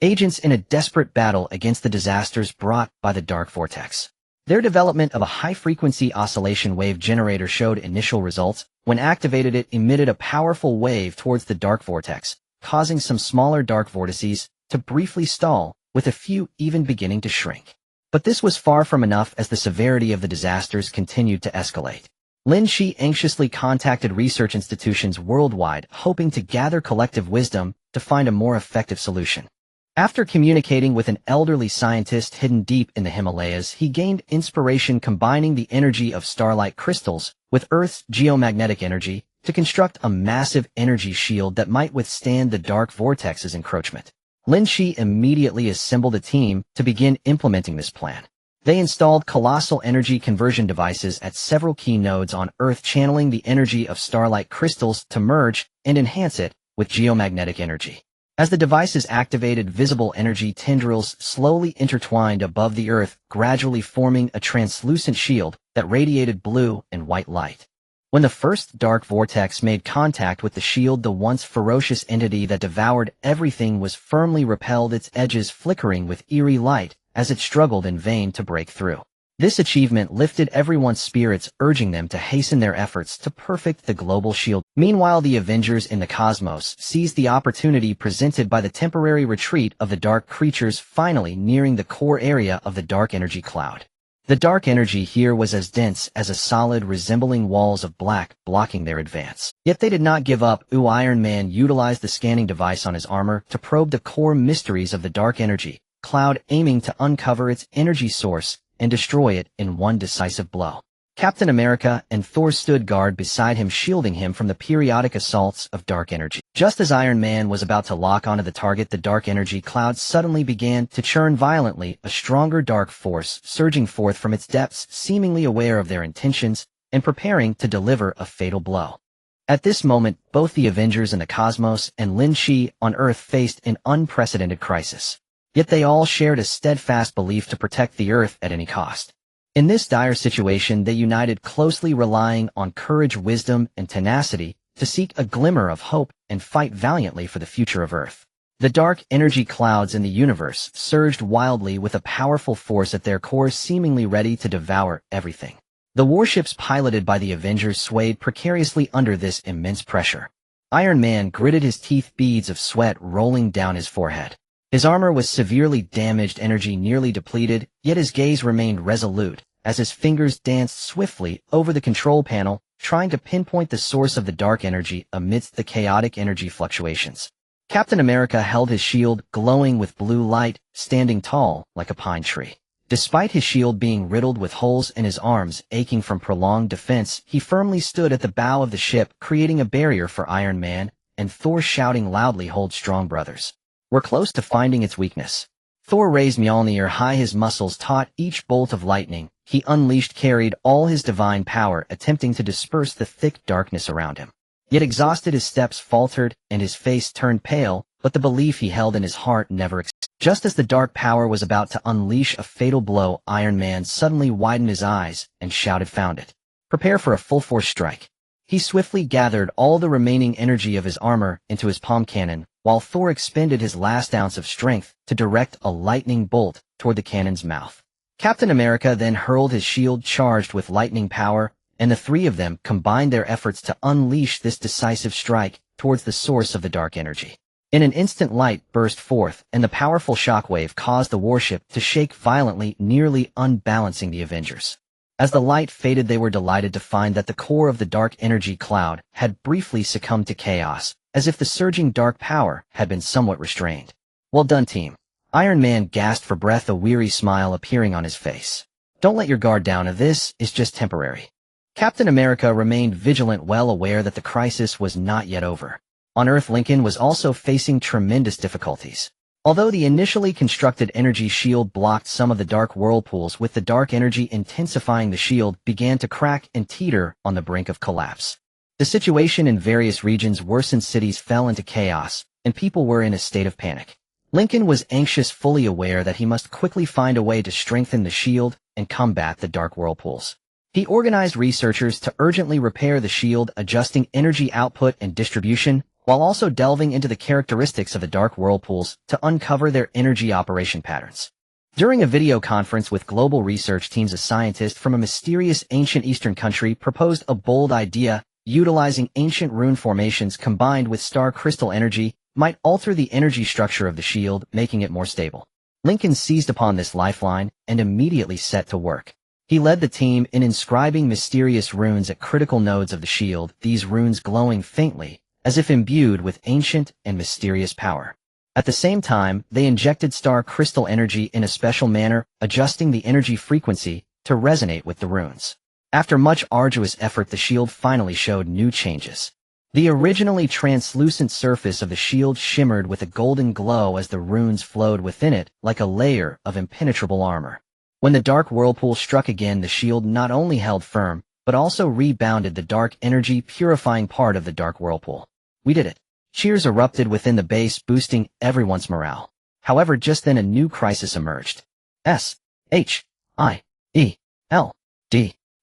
agents in a desperate battle against the disasters brought by the dark vortex. Their development of a high-frequency oscillation wave generator showed initial results. When activated, it emitted a powerful wave towards the dark vortex, causing some smaller dark vortices to briefly stall, with a few even beginning to shrink. But this was far from enough as the severity of the disasters continued to escalate. Lynch anxiously contacted research institutions worldwide, hoping to gather collective wisdom to find a more effective solution. After communicating with an elderly scientist hidden deep in the Himalayas, he gained inspiration, combining the energy of starlight crystals with Earth's geomagnetic energy to construct a massive energy shield that might withstand the dark vortex's encroachment. Lynch immediately assembled a team to begin implementing this plan. They installed colossal energy conversion devices at several key nodes on Earth, channeling the energy of starlight crystals to merge and enhance it with geomagnetic energy. As the devices activated, visible energy tendrils slowly intertwined above the Earth, gradually forming a translucent shield that radiated blue and white light. When the first dark vortex made contact with the shield, the once ferocious entity that devoured everything was firmly repelled, its edges flickering with eerie light as it struggled in vain to break through. This achievement lifted everyone's spirits, urging them to hasten their efforts to perfect the global shield. Meanwhile, the Avengers in the cosmos seized the opportunity presented by the temporary retreat of the dark creatures, finally nearing the core area of the dark energy cloud. The dark energy here was as dense as a solid, resembling walls of black, blocking their advance. Yet they did not give up. Iron Man utilized the scanning device on his armor to probe the core mysteries of the dark energy cloud, aiming to uncover its energy source and destroy it in one decisive blow. Captain America and Thor stood guard beside him, shielding him from the periodic assaults of dark energy. Just as Iron Man was about to lock onto the target, the dark energy cloud suddenly began to churn violently, a stronger dark force surging forth from its depths, seemingly aware of their intentions and preparing to deliver a fatal blow. At this moment, both the Avengers in the cosmos and Lynch on Earth faced an unprecedented crisis. Yet they all shared a steadfast belief to protect the Earth at any cost. In this dire situation, they united closely, relying on courage, wisdom, and tenacity to seek a glimmer of hope and fight valiantly for the future of Earth. The dark energy clouds in the universe surged wildly, with a powerful force at their core, seemingly ready to devour everything. The warships piloted by the Avengers swayed precariously under this immense pressure. Iron Man gritted his teeth, beads of sweat rolling down his forehead. His armor was severely damaged, energy nearly depleted, yet his gaze remained resolute as his fingers danced swiftly over the control panel, trying to pinpoint the source of the dark energy amidst the chaotic energy fluctuations. Captain America held his shield, glowing with blue light, standing tall like a pine tree. Despite his shield being riddled with holes and his arms aching from prolonged defense, he firmly stood at the bow of the ship, creating a barrier for Iron Man and Thor, shouting loudly, "Hold strong, brothers. We're close to finding its weakness." Thor raised Mjolnir high, his muscles taut, each bolt of lightning he unleashed carried all his divine power, attempting to disperse the thick darkness around him. Yet exhausted, his steps faltered and his face turned pale, but the belief he held in his heart never Just as the dark power was about to unleash a fatal blow, Iron Man suddenly widened his eyes and shouted, "Found it. Prepare for a full-force strike." He swiftly gathered all the remaining energy of his armor into his palm cannon, while Thor expended his last ounce of strength to direct a lightning bolt toward the cannon's mouth. Captain America then hurled his shield charged with lightning power, and the three of them combined their efforts to unleash this decisive strike towards the source of the dark energy. In an instant, light burst forth, and the powerful shockwave caused the warship to shake violently, nearly unbalancing the Avengers. As the light faded, they were delighted to find that the core of the dark energy cloud had briefly succumbed to chaos, as if the surging dark power had been somewhat restrained. "Well done, team." Iron Man gasped for breath, a weary smile appearing on his face. "Don't let your guard down, this is just temporary." Captain America remained vigilant, well aware that the crisis was not yet over. On Earth, Lincoln was also facing tremendous difficulties. Although the initially constructed energy shield blocked some of the dark whirlpools, with the dark energy intensifying, the shield began to crack and teeter on the brink of collapse. The situation in various regions worsened, cities fell into chaos, and people were in a state of panic. Lincoln was anxious, fully aware that he must quickly find a way to strengthen the shield and combat the dark whirlpools. He organized researchers to urgently repair the shield, adjusting energy output and distribution, while also delving into the characteristics of the dark whirlpools to uncover their energy operation patterns. During a video conference with global research teams, a scientist from a mysterious ancient Eastern country proposed a bold idea: utilizing ancient rune formations combined with star crystal energy might alter the energy structure of the shield, making it more stable. Lincoln seized upon this lifeline and immediately set to work. He led the team in inscribing mysterious runes at critical nodes of the shield, these runes glowing faintly, as if imbued with ancient and mysterious power. At the same time, they injected star crystal energy in a special manner, adjusting the energy frequency to resonate with the runes. After much arduous effort, the shield finally showed new changes. The originally translucent surface of the shield shimmered with a golden glow as the runes flowed within it like a layer of impenetrable armor. When the dark whirlpool struck again, the shield not only held firm, but also rebounded the dark energy, purifying part of the dark whirlpool. "We did it." Cheers erupted within the base, boosting everyone's morale. However, just then a new crisis emerged. SHIELD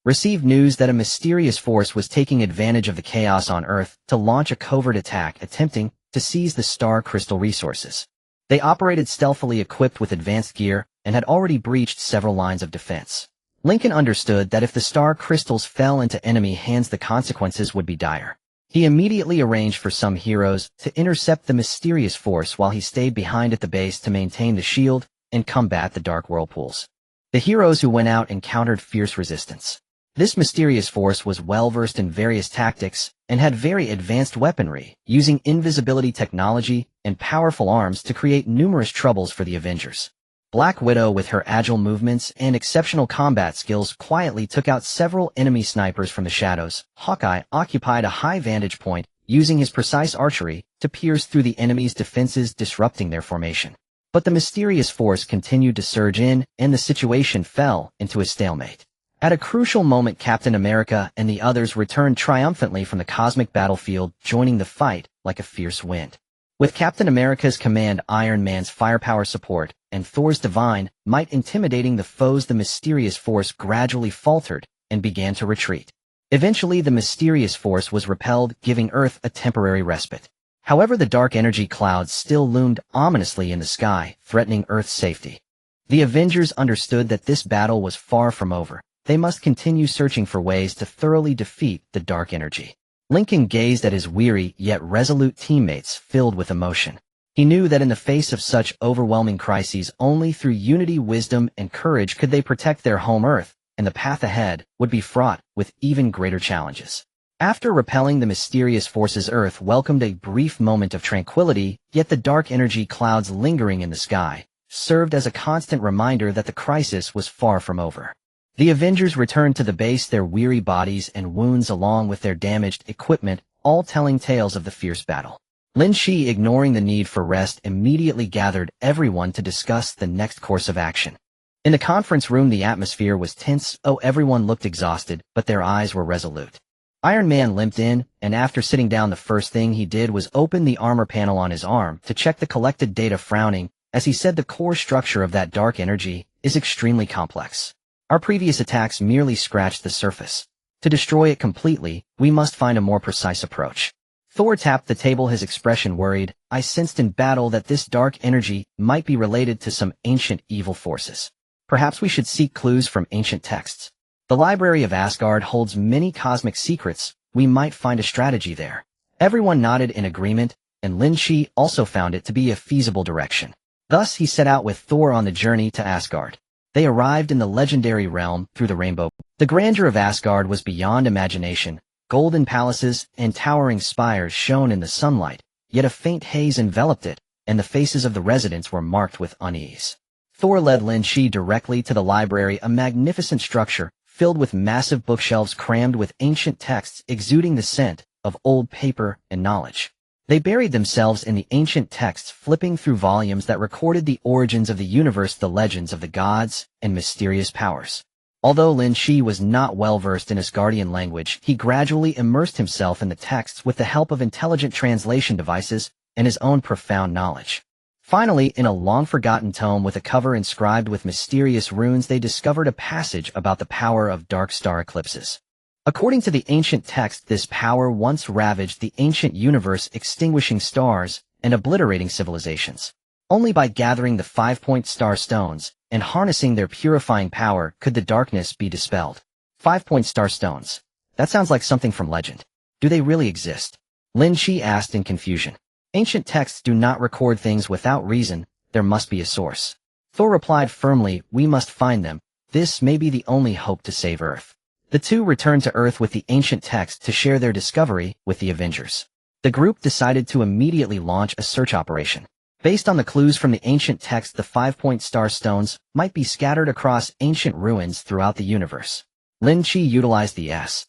received news that a mysterious force was taking advantage of the chaos on Earth to launch a covert attack, attempting to seize the star crystal resources. They operated stealthily, equipped with advanced gear, and had already breached several lines of defense. Lincoln understood that if the star crystals fell into enemy hands, the consequences would be dire. He immediately arranged for some heroes to intercept the mysterious force while he stayed behind at the base to maintain the shield and combat the dark whirlpools. The heroes who went out encountered fierce resistance. This mysterious force was well-versed in various tactics and had very advanced weaponry, using invisibility technology and powerful arms to create numerous troubles for the Avengers. Black Widow, with her agile movements and exceptional combat skills, quietly took out several enemy snipers from the shadows. Hawkeye occupied a high vantage point, using his precise archery to pierce through the enemy's defenses, disrupting their formation. But the mysterious force continued to surge in, and the situation fell into a stalemate. At a crucial moment, Captain America and the others returned triumphantly from the cosmic battlefield, joining the fight like a fierce wind. With Captain America's command, Iron Man's firepower support, and Thor's divine might intimidating the foes, the mysterious force gradually faltered and began to retreat. Eventually, the mysterious force was repelled, giving Earth a temporary respite. However, the dark energy clouds still loomed ominously in the sky, threatening Earth's safety. The Avengers understood that this battle was far from over. They must continue searching for ways to thoroughly defeat the dark energy. Lincoln gazed at his weary yet resolute teammates, filled with emotion. He knew that in the face of such overwhelming crises, only through unity, wisdom, and courage could they protect their home Earth, and the path ahead would be fraught with even greater challenges. After repelling the mysterious forces, Earth welcomed a brief moment of tranquility, yet the dark energy clouds lingering in the sky served as a constant reminder that the crisis was far from over. The Avengers returned to the base, their weary bodies and wounds along with their damaged equipment, all telling tales of the fierce battle. Lynch, ignoring the need for rest, immediately gathered everyone to discuss the next course of action. In the conference room, the atmosphere was tense. Everyone looked exhausted, but their eyes were resolute. Iron Man limped in, and after sitting down, the first thing he did was open the armor panel on his arm to check the collected data. Frowning as he said the core structure of that dark energy is extremely complex. Our previous attacks merely scratched the surface. To destroy it completely, we must find a more precise approach. Thor tapped the table, his expression worried. I sensed in battle that this dark energy might be related to some ancient evil forces. Perhaps we should seek clues from ancient texts. The Library of Asgard holds many cosmic secrets. We might find a strategy there. Everyone nodded in agreement, and Lynch also found it to be a feasible direction. Thus he set out with Thor on the journey to Asgard. They arrived in the legendary realm through the rainbow. The grandeur of Asgard was beyond imagination. Golden palaces and towering spires shone in the sunlight, yet a faint haze enveloped it, and the faces of the residents were marked with unease. Thor led Lynch directly to the library, a magnificent structure filled with massive bookshelves crammed with ancient texts exuding the scent of old paper and knowledge. They buried themselves in the ancient texts, flipping through volumes that recorded the origins of the universe, the legends of the gods, and mysterious powers. Although Lynch was not well-versed in Asgardian language, he gradually immersed himself in the texts with the help of intelligent translation devices and his own profound knowledge. Finally, in a long-forgotten tome with a cover inscribed with mysterious runes, they discovered a passage about the power of dark star eclipses. According to the ancient text, this power once ravaged the ancient universe, extinguishing stars and obliterating civilizations. Only by gathering the 5-point star stones and harnessing their purifying power could the darkness be dispelled. 5-point star stones. That sounds like something from legend. Do they really exist? Lynch asked in confusion. Ancient texts do not record things without reason. There must be a source. Thor replied firmly, we must find them. This may be the only hope to save Earth. The two returned to Earth with the ancient text to share their discovery with the Avengers. The group decided to immediately launch a search operation. Based on the clues from the ancient text, the 5-point star stones might be scattered across ancient ruins throughout the universe. Lynch utilized the S-H-I-E-L-D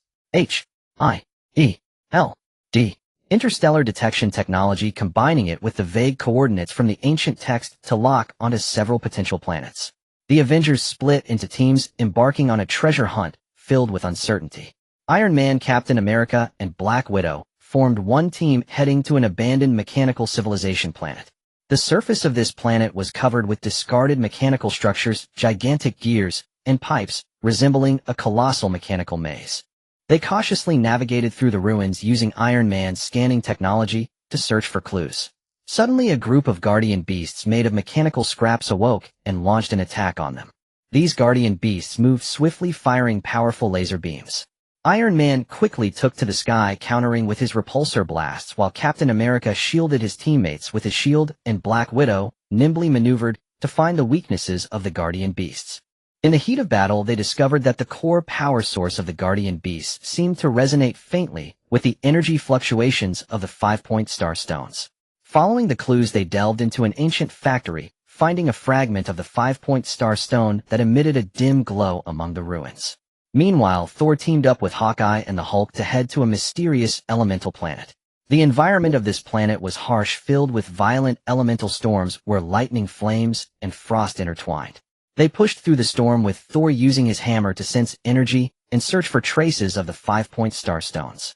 interstellar detection technology, combining it with the vague coordinates from the ancient text to lock onto several potential planets. The Avengers split into teams, embarking on a treasure hunt filled with uncertainty. Iron Man, Captain America, and Black Widow formed one team heading to an abandoned mechanical civilization planet. The surface of this planet was covered with discarded mechanical structures, gigantic gears, and pipes, resembling a colossal mechanical maze. They cautiously navigated through the ruins using Iron Man's scanning technology to search for clues. Suddenly, a group of guardian beasts made of mechanical scraps awoke and launched an attack on them. These guardian beasts moved swiftly, firing powerful laser beams. Iron Man quickly took to the sky, countering with his repulsor blasts, while Captain America shielded his teammates with his shield, and Black Widow nimbly maneuvered to find the weaknesses of the guardian beasts. In the heat of battle, they discovered that the core power source of the guardian beasts seemed to resonate faintly with the energy fluctuations of the 5-point star stones. Following the clues, they delved into an ancient factory, finding a fragment of the 5-point star stone that emitted a dim glow among the ruins. Meanwhile, Thor teamed up with Hawkeye and the Hulk to head to a mysterious elemental planet. The environment of this planet was harsh, filled with violent elemental storms where lightning, flames, and frost intertwined. They pushed through the storm with Thor using his hammer to sense energy and search for traces of the 5-point star stones.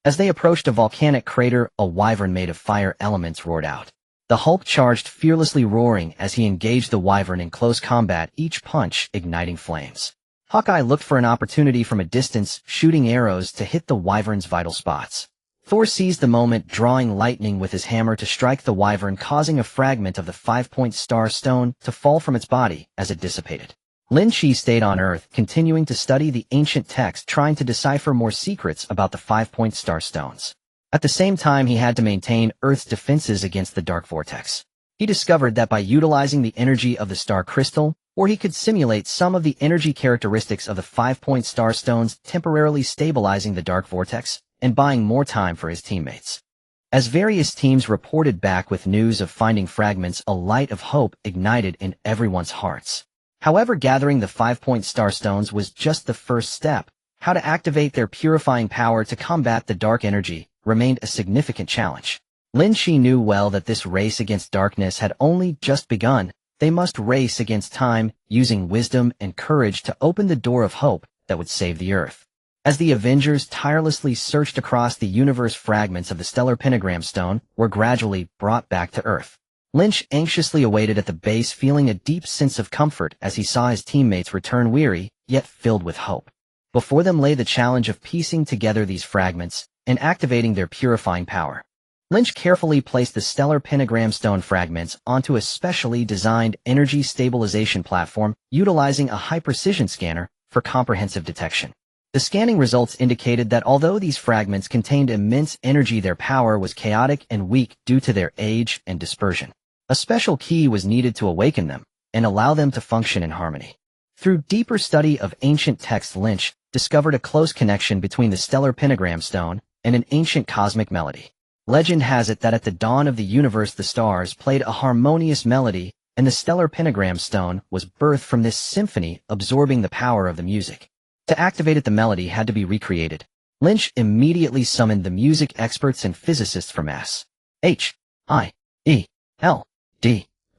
As they approached a volcanic crater, a wyvern made of fire elements roared out. The Hulk charged, fearlessly roaring as he engaged the wyvern in close combat, each punch igniting flames. Hawkeye looked for an opportunity from a distance, shooting arrows to hit the wyvern's vital spots. Thor seized the moment, drawing lightning with his hammer to strike the wyvern, causing a fragment of the 5-point star stone to fall from its body as it dissipated. Lynch stayed on Earth, continuing to study the ancient text, trying to decipher more secrets about the 5-point star stones. At the same time, he had to maintain Earth's defenses against the dark vortex. He discovered that by utilizing the energy of the star crystal, or he could simulate some of the energy characteristics of the 5-point star stones, temporarily stabilizing the dark vortex and buying more time for his teammates. As various teams reported back with news of finding fragments, a light of hope ignited in everyone's hearts. However, gathering the 5-point star stones was just the first step. How to activate their purifying power to combat the dark energy remained a significant challenge. Lynch knew well that this race against darkness had only just begun. They must race against time, using wisdom and courage to open the door of hope that would save the Earth. As the Avengers tirelessly searched across the universe, fragments of the stellar pentagram stone were gradually brought back to Earth. Lynch anxiously awaited at the base, feeling a deep sense of comfort as he saw his teammates return weary, yet filled with hope. Before them lay the challenge of piecing together these fragments and activating their purifying power. Lynch carefully placed the stellar pentagram stone fragments onto a specially designed energy stabilization platform, utilizing a high-precision scanner for comprehensive detection. The scanning results indicated that although these fragments contained immense energy, their power was chaotic and weak due to their age and dispersion. A special key was needed to awaken them and allow them to function in harmony. Through deeper study of ancient texts, Lynch discovered a close connection between the stellar pentagram stone and an ancient cosmic melody. Legend has it that at the dawn of the universe the stars played a harmonious melody, and the stellar pentagram stone was birthed from this symphony, absorbing the power of the music. To activate it, the melody had to be recreated. Lynch immediately summoned the music experts and physicists from S.H.I.E.L.D.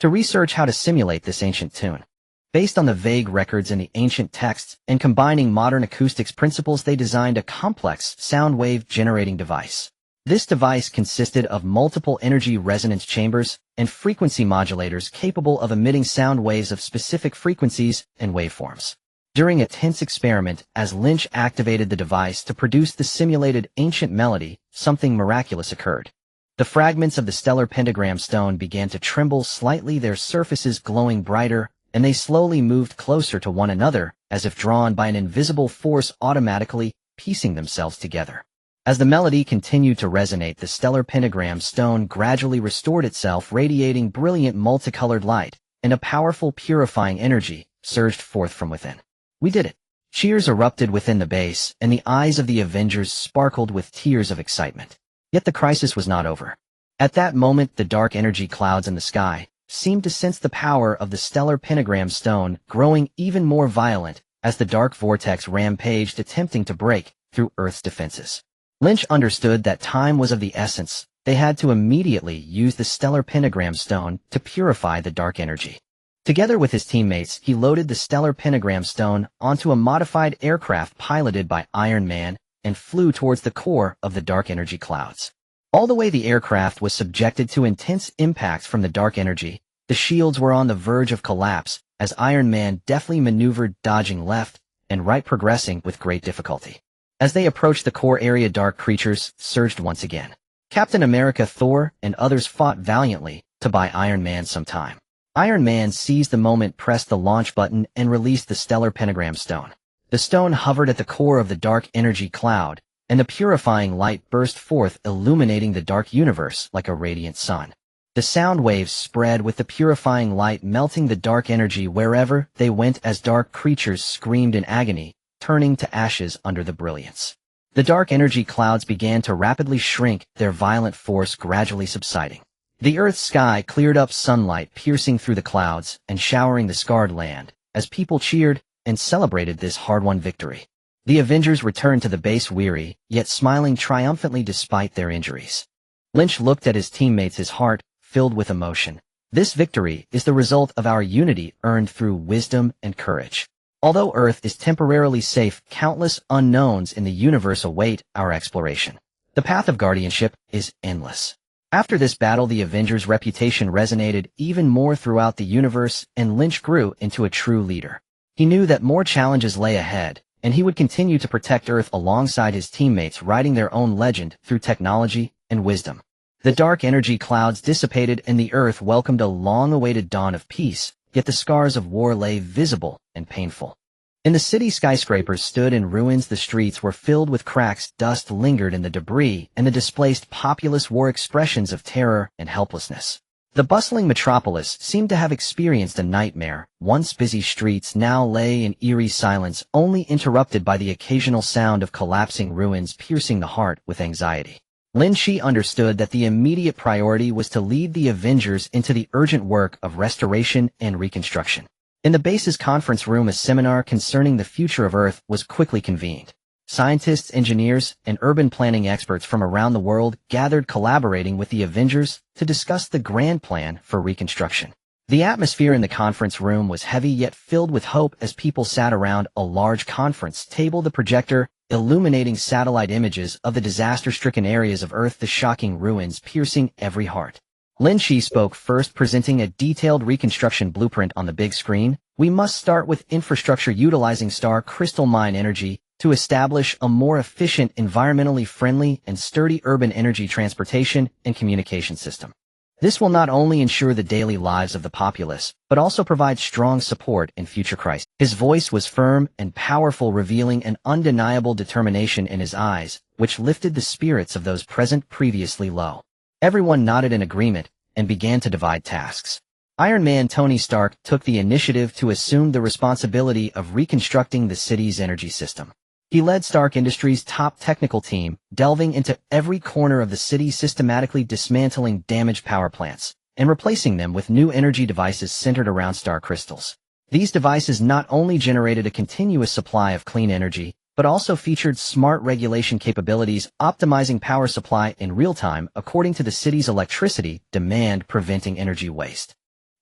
to research how to simulate this ancient tune. Based on the vague records in the ancient texts and combining modern acoustics principles, they designed a complex sound wave generating device. This device consisted of multiple energy resonance chambers and frequency modulators capable of emitting sound waves of specific frequencies and waveforms. During a tense experiment, as Lynch activated the device to produce the simulated ancient melody, something miraculous occurred. The fragments of the stellar pentagram stone began to tremble slightly, their surfaces glowing brighter, and they slowly moved closer to one another, as if drawn by an invisible force, automatically piecing themselves together. As the melody continued to resonate, the stellar pentagram stone gradually restored itself, radiating brilliant multicolored light, and a powerful purifying energy surged forth from within. "We did it!" Cheers erupted within the base, and the eyes of the Avengers sparkled with tears of excitement. Yet the crisis was not over. At that moment, the dark energy clouds in the sky seemed to sense the power of the stellar pentagram stone growing even more violent as the dark vortex rampaged, attempting to break through Earth's defenses. Lynch understood that time was of the essence. They had to immediately use the stellar pentagram stone to purify the dark energy. Together with his teammates, he loaded the stellar pentagram stone onto a modified aircraft piloted by Iron Man and flew towards the core of the dark energy clouds. All the way the aircraft was subjected to intense impacts from the dark energy. The shields were on the verge of collapse as Iron Man deftly maneuvered, dodging left and right, progressing with great difficulty. As they approached the core area, dark creatures surged once again. Captain America, Thor, and others fought valiantly to buy Iron Man some time. Iron Man seized the moment, pressed the launch button, and released the stellar pentagram stone. The stone hovered at the core of the dark energy cloud, and the purifying light burst forth, illuminating the dark universe like a radiant sun. The sound waves spread with the purifying light, melting the dark energy wherever they went as dark creatures screamed in agony, turning to ashes under the brilliance. The dark energy clouds began to rapidly shrink, their violent force gradually subsiding. The Earth's sky cleared up, sunlight piercing through the clouds and showering the scarred land, as people cheered and celebrated this hard-won victory. The Avengers returned to the base weary, yet smiling triumphantly despite their injuries. Lynch looked at his teammates, his heart filled with emotion. This victory is the result of our unity earned through wisdom and courage. Although Earth is temporarily safe, countless unknowns in the universe await our exploration. The path of guardianship is endless. After this battle, the Avengers' reputation resonated even more throughout the universe, and Lynch grew into a true leader. He knew that more challenges lay ahead, and he would continue to protect Earth alongside his teammates, writing their own legend through technology and wisdom. The dark energy clouds dissipated, and the Earth welcomed a long-awaited dawn of peace. Yet the scars of war lay visible and painful. In the city, skyscrapers stood in ruins, the streets were filled with cracks, dust lingered in the debris, and the displaced populace wore expressions of terror and helplessness. The bustling metropolis seemed to have experienced a nightmare. Once busy streets now lay in eerie silence, only interrupted by the occasional sound of collapsing ruins, piercing the heart with anxiety. Lynch understood that the immediate priority was to lead the Avengers into the urgent work of restoration and reconstruction. In the base's conference room, a seminar concerning the future of Earth was quickly convened. Scientists, engineers, and urban planning experts from around the world gathered, collaborating with the Avengers to discuss the grand plan for reconstruction. The atmosphere in the conference room was heavy yet filled with hope as people sat around a large conference table, the projector illuminating satellite images of the disaster-stricken areas of Earth, the shocking ruins piercing every heart. Lynch spoke first, presenting a detailed reconstruction blueprint on the big screen. We must start with infrastructure utilizing star crystal mine energy to establish a more efficient, environmentally friendly, and sturdy urban energy transportation and communication system. This will not only ensure the daily lives of the populace, but also provide strong support in future crises. His voice was firm and powerful, revealing an undeniable determination in his eyes, which lifted the spirits of those present previously low. Everyone nodded in agreement and began to divide tasks. Iron Man Tony Stark took the initiative to assume the responsibility of reconstructing the city's energy system. He led Stark Industries' top technical team, delving into every corner of the city, systematically dismantling damaged power plants and replacing them with new energy devices centered around star crystals. These devices not only generated a continuous supply of clean energy, but also featured smart regulation capabilities, optimizing power supply in real time according to the city's electricity demand, preventing energy waste.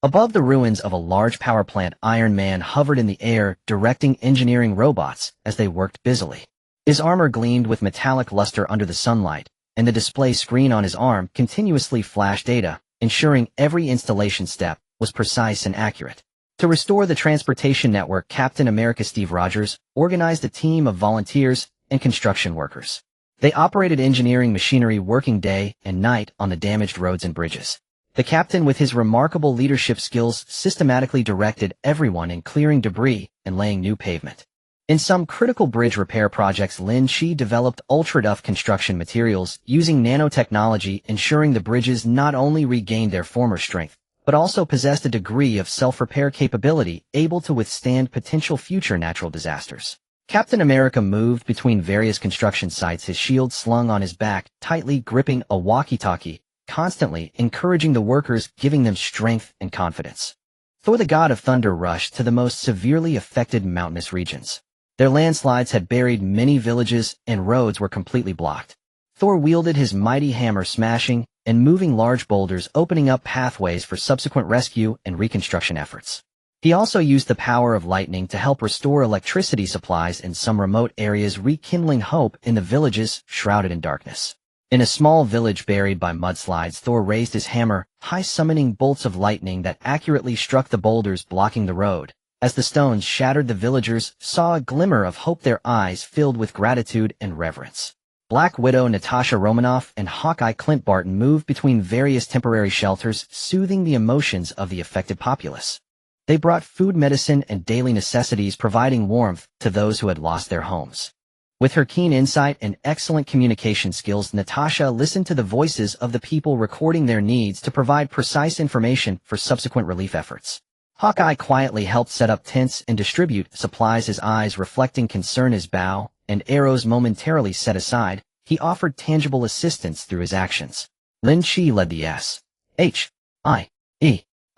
Above the ruins of a large power plant, Iron Man hovered in the air, directing engineering robots as they worked busily. His armor gleamed with metallic luster under the sunlight, and the display screen on his arm continuously flashed data, ensuring every installation step was precise and accurate. To restore the transportation network, Captain America Steve Rogers organized a team of volunteers and construction workers. They operated engineering machinery, working day and night on the damaged roads and bridges. The captain, with his remarkable leadership skills, systematically directed everyone in clearing debris and laying new pavement. In some critical bridge repair projects, Lynch developed ultra-tough construction materials using nanotechnology, ensuring the bridges not only regained their former strength, but also possessed a degree of self-repair capability able to withstand potential future natural disasters. Captain America moved between various construction sites, his shield slung on his back, tightly gripping a walkie-talkie, constantly encouraging the workers, giving them strength and confidence. Thor, the god of thunder, rushed to the most severely affected mountainous regions. Their landslides had buried many villages and roads were completely blocked. Thor wielded his mighty hammer, smashing and moving large boulders, opening up pathways for subsequent rescue and reconstruction efforts. He also used the power of lightning to help restore electricity supplies in some remote areas, rekindling hope in the villages shrouded in darkness. In a small village buried by mudslides, Thor raised his hammer high, summoning bolts of lightning that accurately struck the boulders blocking the road. As the stones shattered, the villagers saw a glimmer of hope, their eyes filled with gratitude and reverence. Black Widow Natasha Romanoff and Hawkeye Clint Barton moved between various temporary shelters, soothing the emotions of the affected populace. They brought food, medicine, and daily necessities, providing warmth to those who had lost their homes. With her keen insight and excellent communication skills, Natasha listened to the voices of the people, recording their needs to provide precise information for subsequent relief efforts. Hawkeye quietly helped set up tents and distribute supplies, his eyes reflecting concern, his bow and arrows momentarily set aside. He offered tangible assistance through his actions. Lynch led the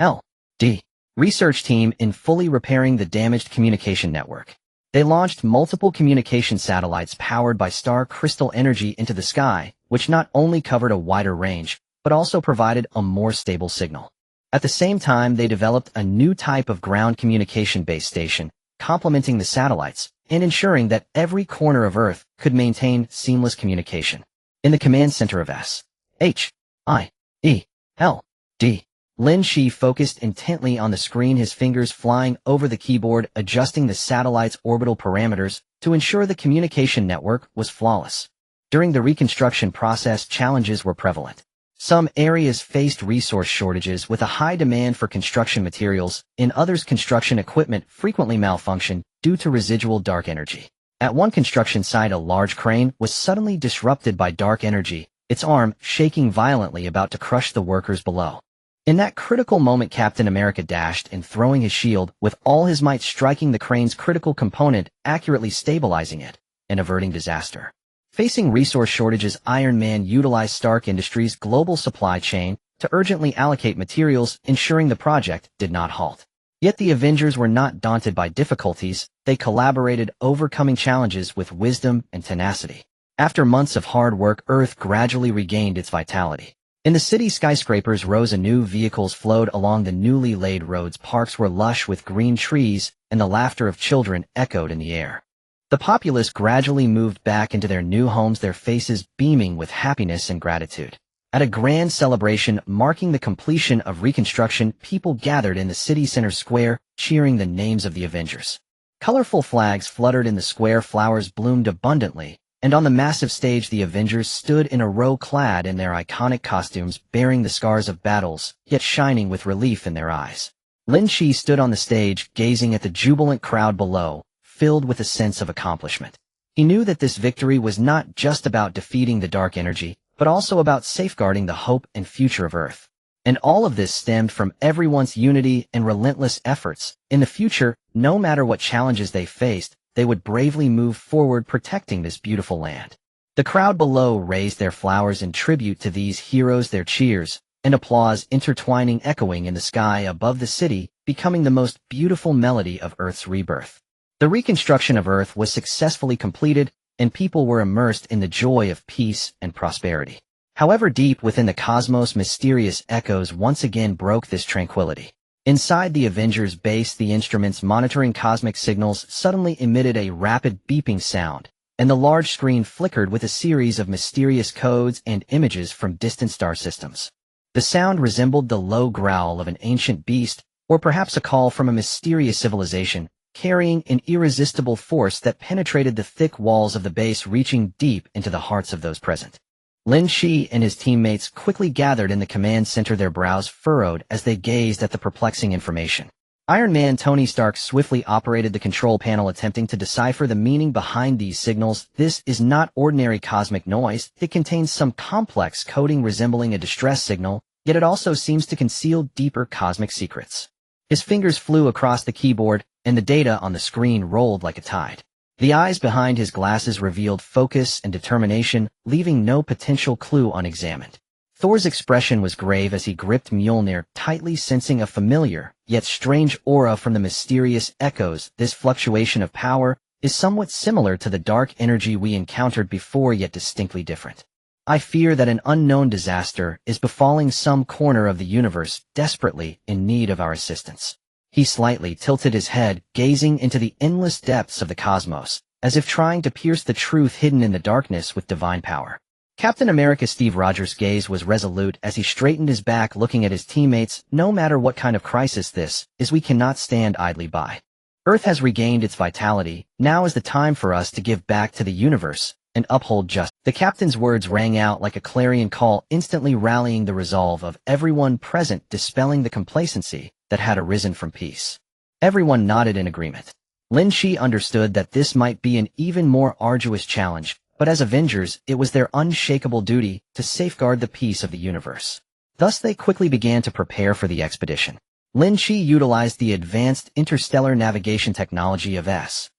SHIELD research team in fully repairing the damaged communication network. They launched multiple communication satellites powered by star crystal energy into the sky, which not only covered a wider range, but also provided a more stable signal. At the same time, they developed a new type of ground communication base station, complementing the satellites and ensuring that every corner of Earth could maintain seamless communication. In the command center of SHIELD, Lynch focused intently on the screen, his fingers flying over the keyboard, adjusting the satellite's orbital parameters to ensure the communication network was flawless. During the reconstruction process, challenges were prevalent. Some areas faced resource shortages with a high demand for construction materials. In others, construction equipment frequently malfunctioned due to residual dark energy. At one construction site, a large crane was suddenly disrupted by dark energy, its arm shaking violently, about to crush the workers below. In that critical moment, Captain America dashed in, throwing his shield with all his might, striking the crane's critical component, accurately stabilizing it and averting disaster. Facing resource shortages, Iron Man utilized Stark Industries' global supply chain to urgently allocate materials, ensuring the project did not halt. Yet the Avengers were not daunted by difficulties. They collaborated, overcoming challenges with wisdom and tenacity. After months of hard work, Earth gradually regained its vitality. In the city, skyscrapers rose anew, vehicles flowed along the newly laid roads, parks were lush with green trees, and the laughter of children echoed in the air. The populace gradually moved back into their new homes, their faces beaming with happiness and gratitude. At a grand celebration marking the completion of reconstruction, people gathered in the city center square, cheering the names of the Avengers. Colorful flags fluttered in the square, flowers bloomed abundantly, and on the massive stage the Avengers stood in a row clad in their iconic costumes, bearing the scars of battles, yet shining with relief in their eyes. Lynch stood on the stage, gazing at the jubilant crowd below, filled with a sense of accomplishment. He knew that this victory was not just about defeating the dark energy, but also about safeguarding the hope and future of Earth. And all of this stemmed from everyone's unity and relentless efforts. In the future, no matter what challenges they faced, they would bravely move forward protecting this beautiful land. The crowd below raised their flowers in tribute to these heroes, their cheers and applause intertwining, echoing in the sky above the city, becoming the most beautiful melody of Earth's rebirth. The reconstruction of Earth was successfully completed, and people were immersed in the joy of peace and prosperity. However, deep within the cosmos, mysterious echoes once again broke this tranquility. Inside the Avengers base, the instruments monitoring cosmic signals suddenly emitted a rapid beeping sound, and the large screen flickered with a series of mysterious codes and images from distant star systems. The sound resembled the low growl of an ancient beast, or perhaps a call from a mysterious civilization, carrying an irresistible force that penetrated the thick walls of the base, reaching deep into the hearts of those present. Lynch and his teammates quickly gathered in the command center, their brows furrowed as they gazed at the perplexing information. Iron Man Tony Stark swiftly operated the control panel, attempting to decipher the meaning behind these signals. This is not ordinary cosmic noise. It contains some complex coding resembling a distress signal, yet it also seems to conceal deeper cosmic secrets. His fingers flew across the keyboard, and the data on the screen rolled like a tide. The eyes behind his glasses revealed focus and determination, leaving no potential clue unexamined. Thor's expression was grave as he gripped Mjolnir tightly, sensing a familiar, yet strange aura from the mysterious echoes. This fluctuation of power is somewhat similar to the dark energy we encountered before, yet distinctly different. I fear that an unknown disaster is befalling some corner of the universe, desperately in need of our assistance. He slightly tilted his head, gazing into the endless depths of the cosmos, as if trying to pierce the truth hidden in the darkness with divine power. Captain America Steve Rogers' gaze was resolute as he straightened his back, looking at his teammates. No matter what kind of crisis this is, we cannot stand idly by. Earth has regained its vitality. Now is the time for us to give back to the universe and uphold justice. The captain's words rang out like a clarion call, instantly rallying the resolve of everyone present, dispelling the complacency that had arisen from peace. Everyone nodded in agreement. Lynch understood that this might be an even more arduous challenge, but as Avengers, it was their unshakable duty to safeguard the peace of the universe. Thus they quickly began to prepare for the expedition. Lynch utilized the advanced interstellar navigation technology of SHIELD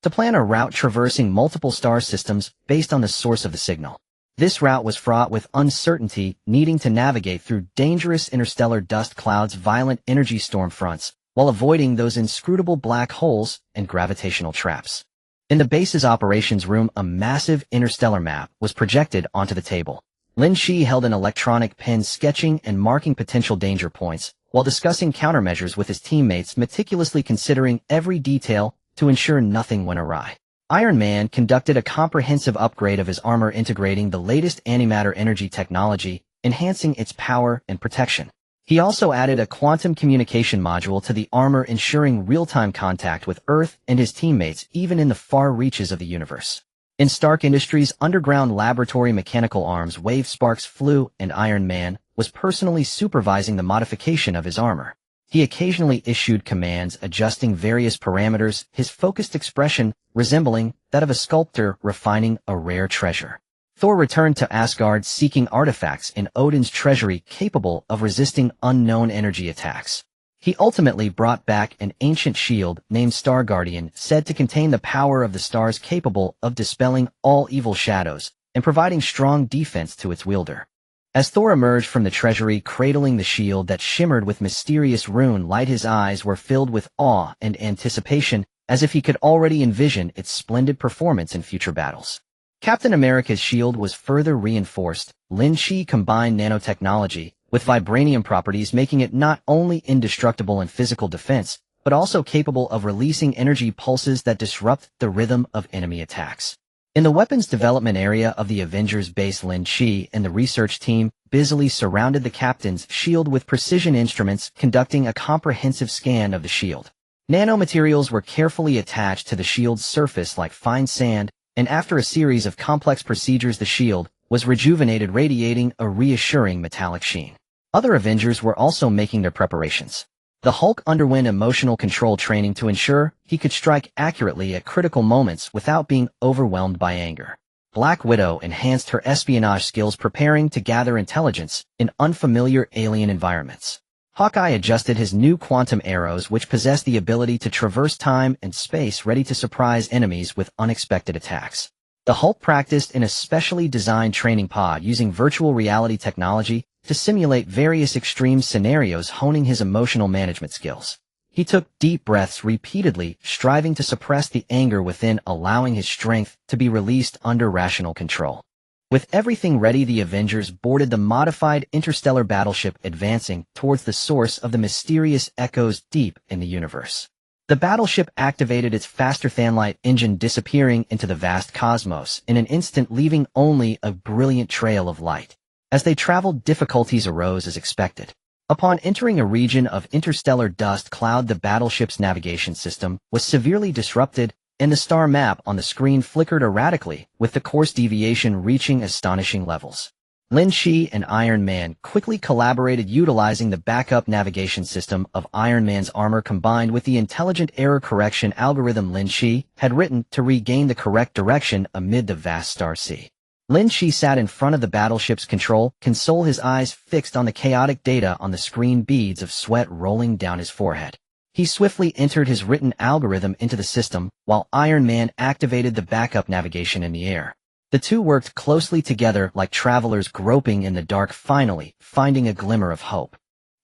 to plan a route traversing multiple star systems based on the source of the signal. This route was fraught with uncertainty, needing to navigate through dangerous interstellar dust clouds, violent energy storm fronts, while avoiding those inscrutable black holes and gravitational traps. In the base's operations room, a massive interstellar map was projected onto the table. Lynch held an electronic pen, sketching and marking potential danger points, while discussing countermeasures with his teammates, meticulously considering every detail to ensure nothing went awry. Iron Man conducted a comprehensive upgrade of his armor, integrating the latest antimatter energy technology, enhancing its power and protection. He also added a quantum communication module to the armor, ensuring real-time contact with Earth and his teammates even in the far reaches of the universe. In Stark Industries' underground laboratory, mechanical arms wave sparks flew, and Iron Man was personally supervising the modification of his armor. He occasionally issued commands, adjusting various parameters, his focused expression resembling that of a sculptor refining a rare treasure. Thor returned to Asgard, seeking artifacts in Odin's treasury capable of resisting unknown energy attacks. He ultimately brought back an ancient shield named Star Guardian, said to contain the power of the stars, capable of dispelling all evil shadows and providing strong defense to its wielder. As Thor emerged from the treasury, cradling the shield that shimmered with mysterious rune light, his eyes were filled with awe and anticipation, as if he could already envision its splendid performance in future battles. Captain America's shield was further reinforced. Lynch combined nanotechnology with vibranium properties, making it not only indestructible in physical defense, but also capable of releasing energy pulses that disrupt the rhythm of enemy attacks. In the weapons development area of the Avengers base, Lynch and the research team busily surrounded the captain's shield with precision instruments, conducting a comprehensive scan of the shield. Nanomaterials were carefully attached to the shield's surface like fine sand, and after a series of complex procedures the shield was rejuvenated, radiating a reassuring metallic sheen. Other Avengers were also making their preparations. The Hulk underwent emotional control training to ensure he could strike accurately at critical moments without being overwhelmed by anger. Black Widow enhanced her espionage skills, preparing to gather intelligence in unfamiliar alien environments. Hawkeye adjusted his new quantum arrows, which possessed the ability to traverse time and space, ready to surprise enemies with unexpected attacks. The Hulk practiced in a specially designed training pod using virtual reality technology to simulate various extreme scenarios, honing his emotional management skills. He took deep breaths repeatedly, striving to suppress the anger within, allowing his strength to be released under rational control. With everything ready, the Avengers boarded the modified interstellar battleship, advancing towards the source of the mysterious echoes deep in the universe. The battleship activated its faster-than-light engine, disappearing into the vast cosmos in an instant, leaving only a brilliant trail of light. As they traveled, difficulties arose as expected. Upon entering a region of interstellar dust cloud, the battleship's navigation system was severely disrupted, and the star map on the screen flickered erratically, with the course deviation reaching astonishing levels. Lynch and Iron Man quickly collaborated, utilizing the backup navigation system of Iron Man's armor combined with the intelligent error correction algorithm Lynch had written to regain the correct direction amid the vast star sea. Lynch sat in front of the battleship's control console, his eyes fixed on the chaotic data on the screen, beads of sweat rolling down his forehead. He swiftly entered his written algorithm into the system, while Iron Man activated the backup navigation in the air. The two worked closely together like travelers groping in the dark, finally finding a glimmer of hope.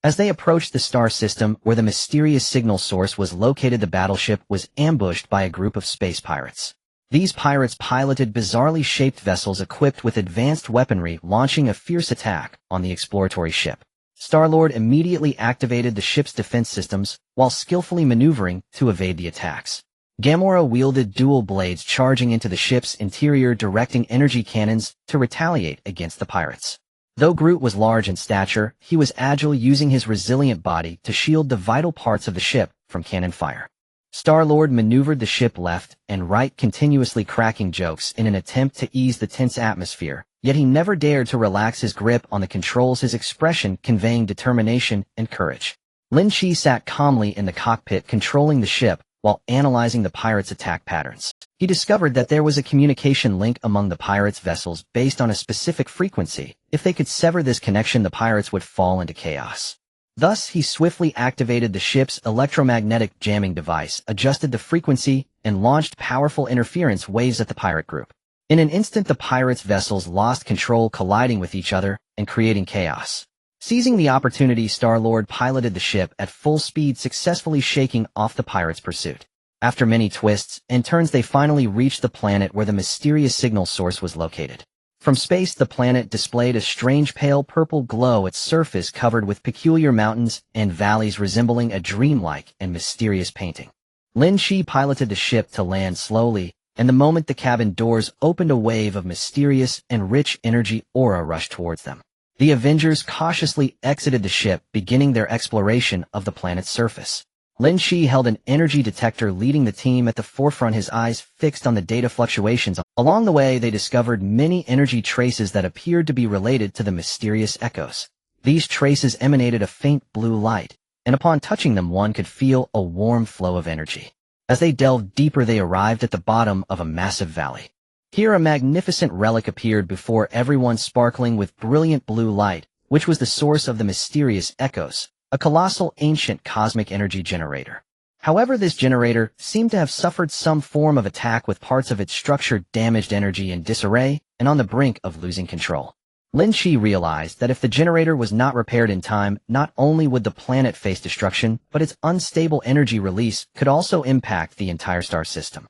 As they approached the star system where the mysterious signal source was located, the battleship was ambushed by a group of space pirates. These pirates piloted bizarrely shaped vessels equipped with advanced weaponry, launching a fierce attack on the exploratory ship. Star-Lord immediately activated the ship's defense systems, while skillfully maneuvering to evade the attacks. Gamora wielded dual blades, charging into the ship's interior, directing energy cannons to retaliate against the pirates. Though Groot was large in stature, he was agile, using his resilient body to shield the vital parts of the ship from cannon fire. Star-Lord maneuvered the ship left and right, continuously cracking jokes in an attempt to ease the tense atmosphere, yet he never dared to relax his grip on the controls, his expression conveying determination and courage. Lynch sat calmly in the cockpit, controlling the ship while analyzing the pirates' attack patterns. He discovered that there was a communication link among the pirates' vessels based on a specific frequency. If they could sever this connection, the pirates would fall into chaos. Thus, he swiftly activated the ship's electromagnetic jamming device, adjusted the frequency, and launched powerful interference waves at the pirate group. In an instant, the pirates' vessels lost control, colliding with each other and creating chaos. Seizing the opportunity, Star-Lord piloted the ship at full speed, successfully shaking off the pirates' pursuit. After many twists and turns, they finally reached the planet where the mysterious signal source was located. From space, the planet displayed a strange pale purple glow, its surface covered with peculiar mountains and valleys resembling a dreamlike and mysterious painting. Lynch piloted the ship to land slowly, and the moment the cabin doors opened, a wave of mysterious and rich energy aura rushed towards them. The Avengers cautiously exited the ship, beginning their exploration of the planet's surface. Lynch held an energy detector, leading the team at the forefront, his eyes fixed on the data fluctuations. Along the way, they discovered many energy traces that appeared to be related to the mysterious echoes. These traces emanated a faint blue light, and upon touching them, one could feel a warm flow of energy. As they delved deeper, they arrived at the bottom of a massive valley. Here, a magnificent relic appeared before everyone, sparkling with brilliant blue light, which was the source of the mysterious echoes. A colossal ancient cosmic energy generator. However, this generator seemed to have suffered some form of attack, with parts of its structure damaged, energy in disarray, and on the brink of losing control. Lynch realized that if the generator was not repaired in time, not only would the planet face destruction, but its unstable energy release could also impact the entire star system.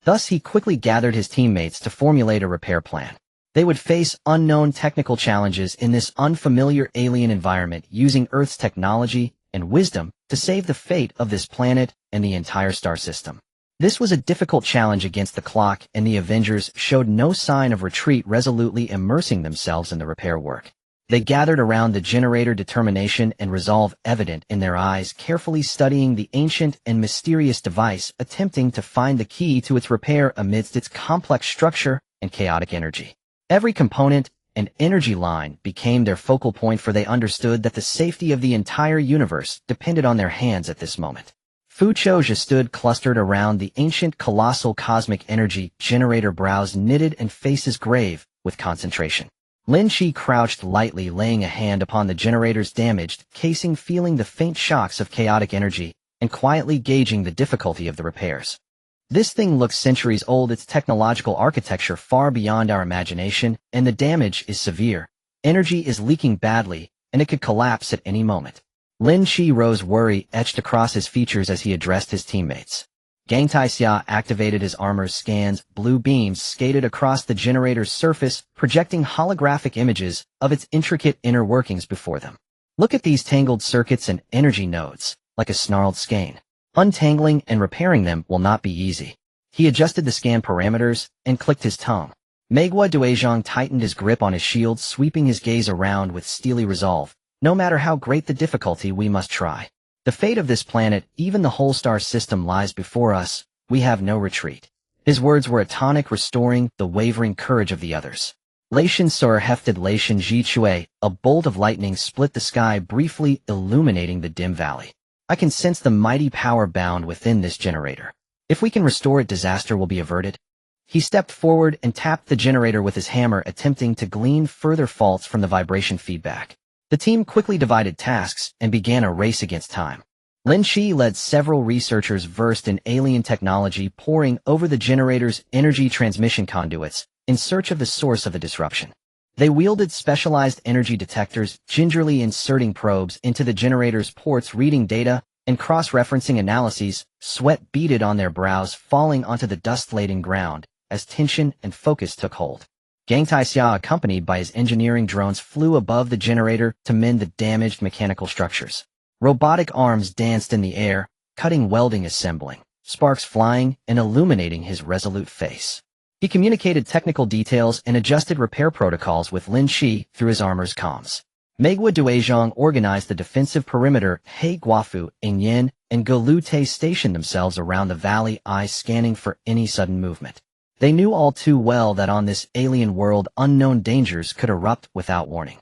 Thus, he quickly gathered his teammates to formulate a repair plan. They would face unknown technical challenges in this unfamiliar alien environment, using Earth's technology and wisdom to save the fate of this planet and the entire star system. This was a difficult challenge against the clock, and the Avengers showed no sign of retreat, resolutely immersing themselves in the repair work. They gathered around the generator, determination and resolve evident in their eyes, carefully studying the ancient and mysterious device, attempting to find the key to its repair amidst its complex structure and chaotic energy. Every component and energy line became their focal point, for they understood that the safety of the entire universe depended on their hands at this moment. Fu Choja stood clustered around the ancient colossal cosmic energy generator, brows knitted and faces grave with concentration. Lynch crouched lightly, laying a hand upon the generator's damaged casing, feeling the faint shocks of chaotic energy and quietly gauging the difficulty of the repairs. This thing looks centuries old, its technological architecture far beyond our imagination, and the damage is severe. Energy is leaking badly, and it could collapse at any moment. Lin Chi rose, worry etched across his features as he addressed his teammates. Gang Taixia activated his armor's scans. Blue beams skated across the generator's surface, projecting holographic images of its intricate inner workings before them. Look at these tangled circuits and energy nodes, like a snarled skein. Untangling and repairing them will not be easy. He adjusted the scan parameters and clicked his tongue. Megua Duezhong tightened his grip on his shield, sweeping his gaze around with steely resolve. No matter how great the difficulty, we must try. The fate of this planet, even the whole star system, lies before us. We have no retreat. His words were a tonic, restoring the wavering courage of the others. Leishan Sur hefted Leishan Ji Chue. A bolt of lightning split the sky, briefly illuminating the dim valley. I can sense the mighty power bound within this generator. If we can restore it, disaster will be averted. He stepped forward and tapped the generator with his hammer, attempting to glean further faults from the vibration feedback. The team quickly divided tasks and began a race against time. Lin Chi led several researchers versed in alien technology, poring over the generator's energy transmission conduits in search of the source of the disruption. They wielded specialized energy detectors, gingerly inserting probes into the generator's ports, reading data and cross-referencing analyses. Sweat beaded on their brows, falling onto the dust-laden ground as tension and focus took hold. Gang Taixia, accompanied by his engineering drones, flew above the generator to mend the damaged mechanical structures. Robotic arms danced in the air, cutting, welding, assembling, sparks flying and illuminating his resolute face. He communicated technical details and adjusted repair protocols with Lin Chi through his armor's comms. Megua Duezhong organized the defensive perimeter. He Guafu, Ingyan, and Golu Te stationed themselves around the valley, eyes scanning for any sudden movement. They knew all too well that on this alien world, unknown dangers could erupt without warning.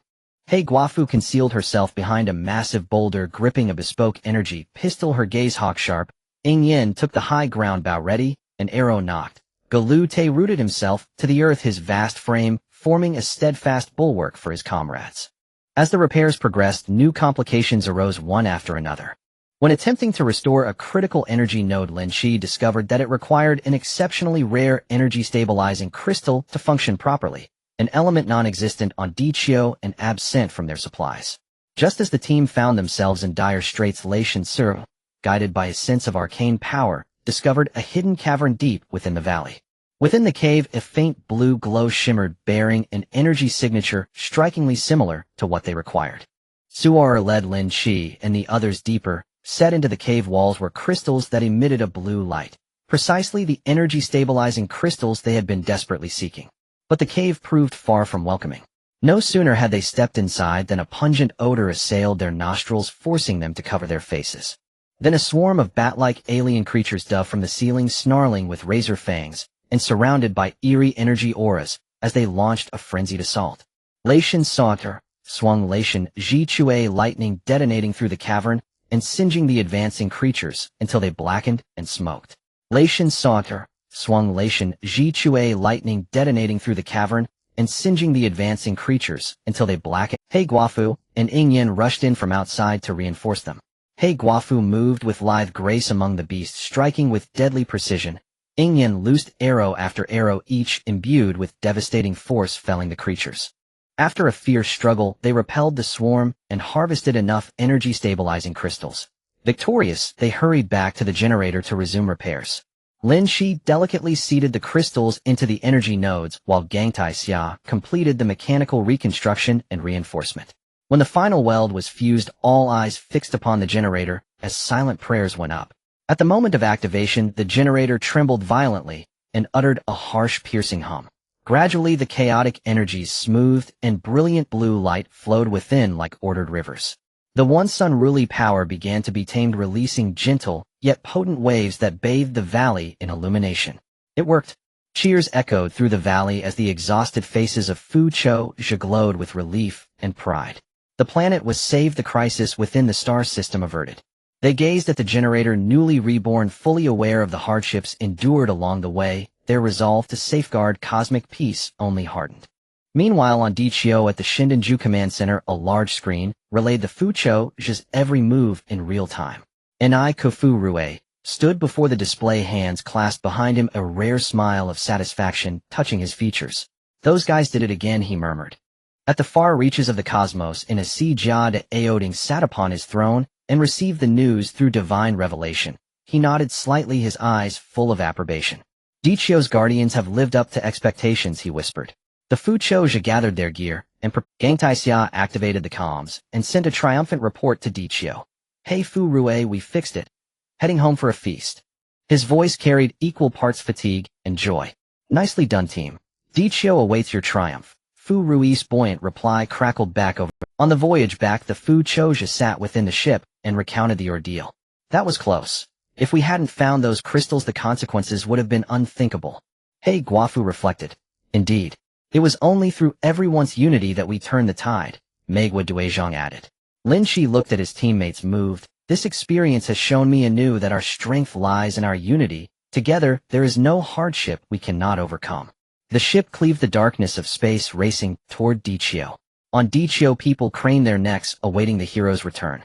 He Guafu concealed herself behind a massive boulder, gripping a bespoke energy pistol, her gaze hawk-sharp. Ingyan took the high ground, bow ready, an arrow knocked. Golu Te rooted himself to the earth, his vast frame forming a steadfast bulwark for his comrades. As the repairs progressed, new complications arose one after another. When attempting to restore a critical energy node, Lin Chi discovered that it required an exceptionally rare energy-stabilizing crystal to function properly, an element non-existent on Dichio and absent from their supplies. Just as the team found themselves in dire straits, Leishan Sur, guided by a sense of arcane power, discovered a hidden cavern deep within the valley. Within the cave, a faint blue glow shimmered, bearing an energy signature strikingly similar to what they required. Suar led Lin Chi and the others deeper. Set into the cave walls were crystals that emitted a blue light, precisely the energy-stabilizing crystals they had been desperately seeking. But the cave proved far from welcoming. No sooner had they stepped inside than a pungent odor assailed their nostrils, forcing them to cover their faces. Then a swarm of bat-like alien creatures dove from the ceiling, snarling with razor fangs, and surrounded by eerie energy auras as they launched a frenzied assault. Leishan Sauter swung Leishan Ji Chue, lightning detonating through the cavern and singeing the advancing creatures until they blackened and smoked. Leishan Sauter swung Leishan Ji Chue, lightning detonating through the cavern and singeing the advancing creatures until they blackened. He Guafu and Ingyan rushed in from outside to reinforce them. He Guafu moved with lithe grace among the beasts, striking with deadly precision. Ingyan loosed arrow after arrow, each imbued with devastating force, felling the creatures. After a fierce struggle, they repelled the swarm and harvested enough energy-stabilizing crystals. Victorious, they hurried back to the generator to resume repairs. Lin Chi delicately seeded the crystals into the energy nodes, while Gang Taixia completed the mechanical reconstruction and reinforcement. When the final weld was fused, all eyes fixed upon the generator as silent prayers went up. At the moment of activation, the generator trembled violently and uttered a harsh, piercing hum. Gradually, the chaotic energies smoothed and brilliant blue light flowed within like ordered rivers. The once unruly power began to be tamed, releasing gentle, yet potent waves that bathed the valley in illumination. It worked. Cheers echoed through the valley as the exhausted faces of Fu Cho glowed with relief and pride. The planet was saved, the crisis within the star system averted. They gazed at the generator, newly reborn, fully aware of the hardships endured along the way, their resolve to safeguard cosmic peace only hardened. Meanwhile, on Dichio at the Shindanju Command Center, a large screen relayed the Fu Cho's every move in real time. Ni Kofu Rue stood before the display, hands clasped behind him, a rare smile of satisfaction touching his features. "Those guys did it again," he murmured. At the far reaches of the cosmos, in a Si Jia de Aoding sat upon his throne and received the news through divine revelation. He nodded slightly, his eyes full of approbation. "Dichio's guardians have lived up to expectations," he whispered. The Fu Choja gathered their gear, and Gang Taixia activated the comms and sent a triumphant report to Dichio. "Hey Fu Rue, we fixed it. Heading home for a feast." His voice carried equal parts fatigue and joy. "Nicely done, team. Dichio awaits your triumph." Fu Rui's buoyant reply crackled back over. On the voyage back, the Fu Choja sat within the ship and recounted the ordeal. "That was close. If we hadn't found those crystals, the consequences would have been unthinkable." Hey Guafu reflected. "Indeed. It was only through everyone's unity that we turned the tide," Megwa Duizhong added. Lynch looked at his teammates, moved. "This experience has shown me anew that our strength lies in our unity. Together, there is no hardship we cannot overcome." The ship cleaved the darkness of space, racing toward Dichio. On Dichio, people craned their necks, awaiting the hero's return.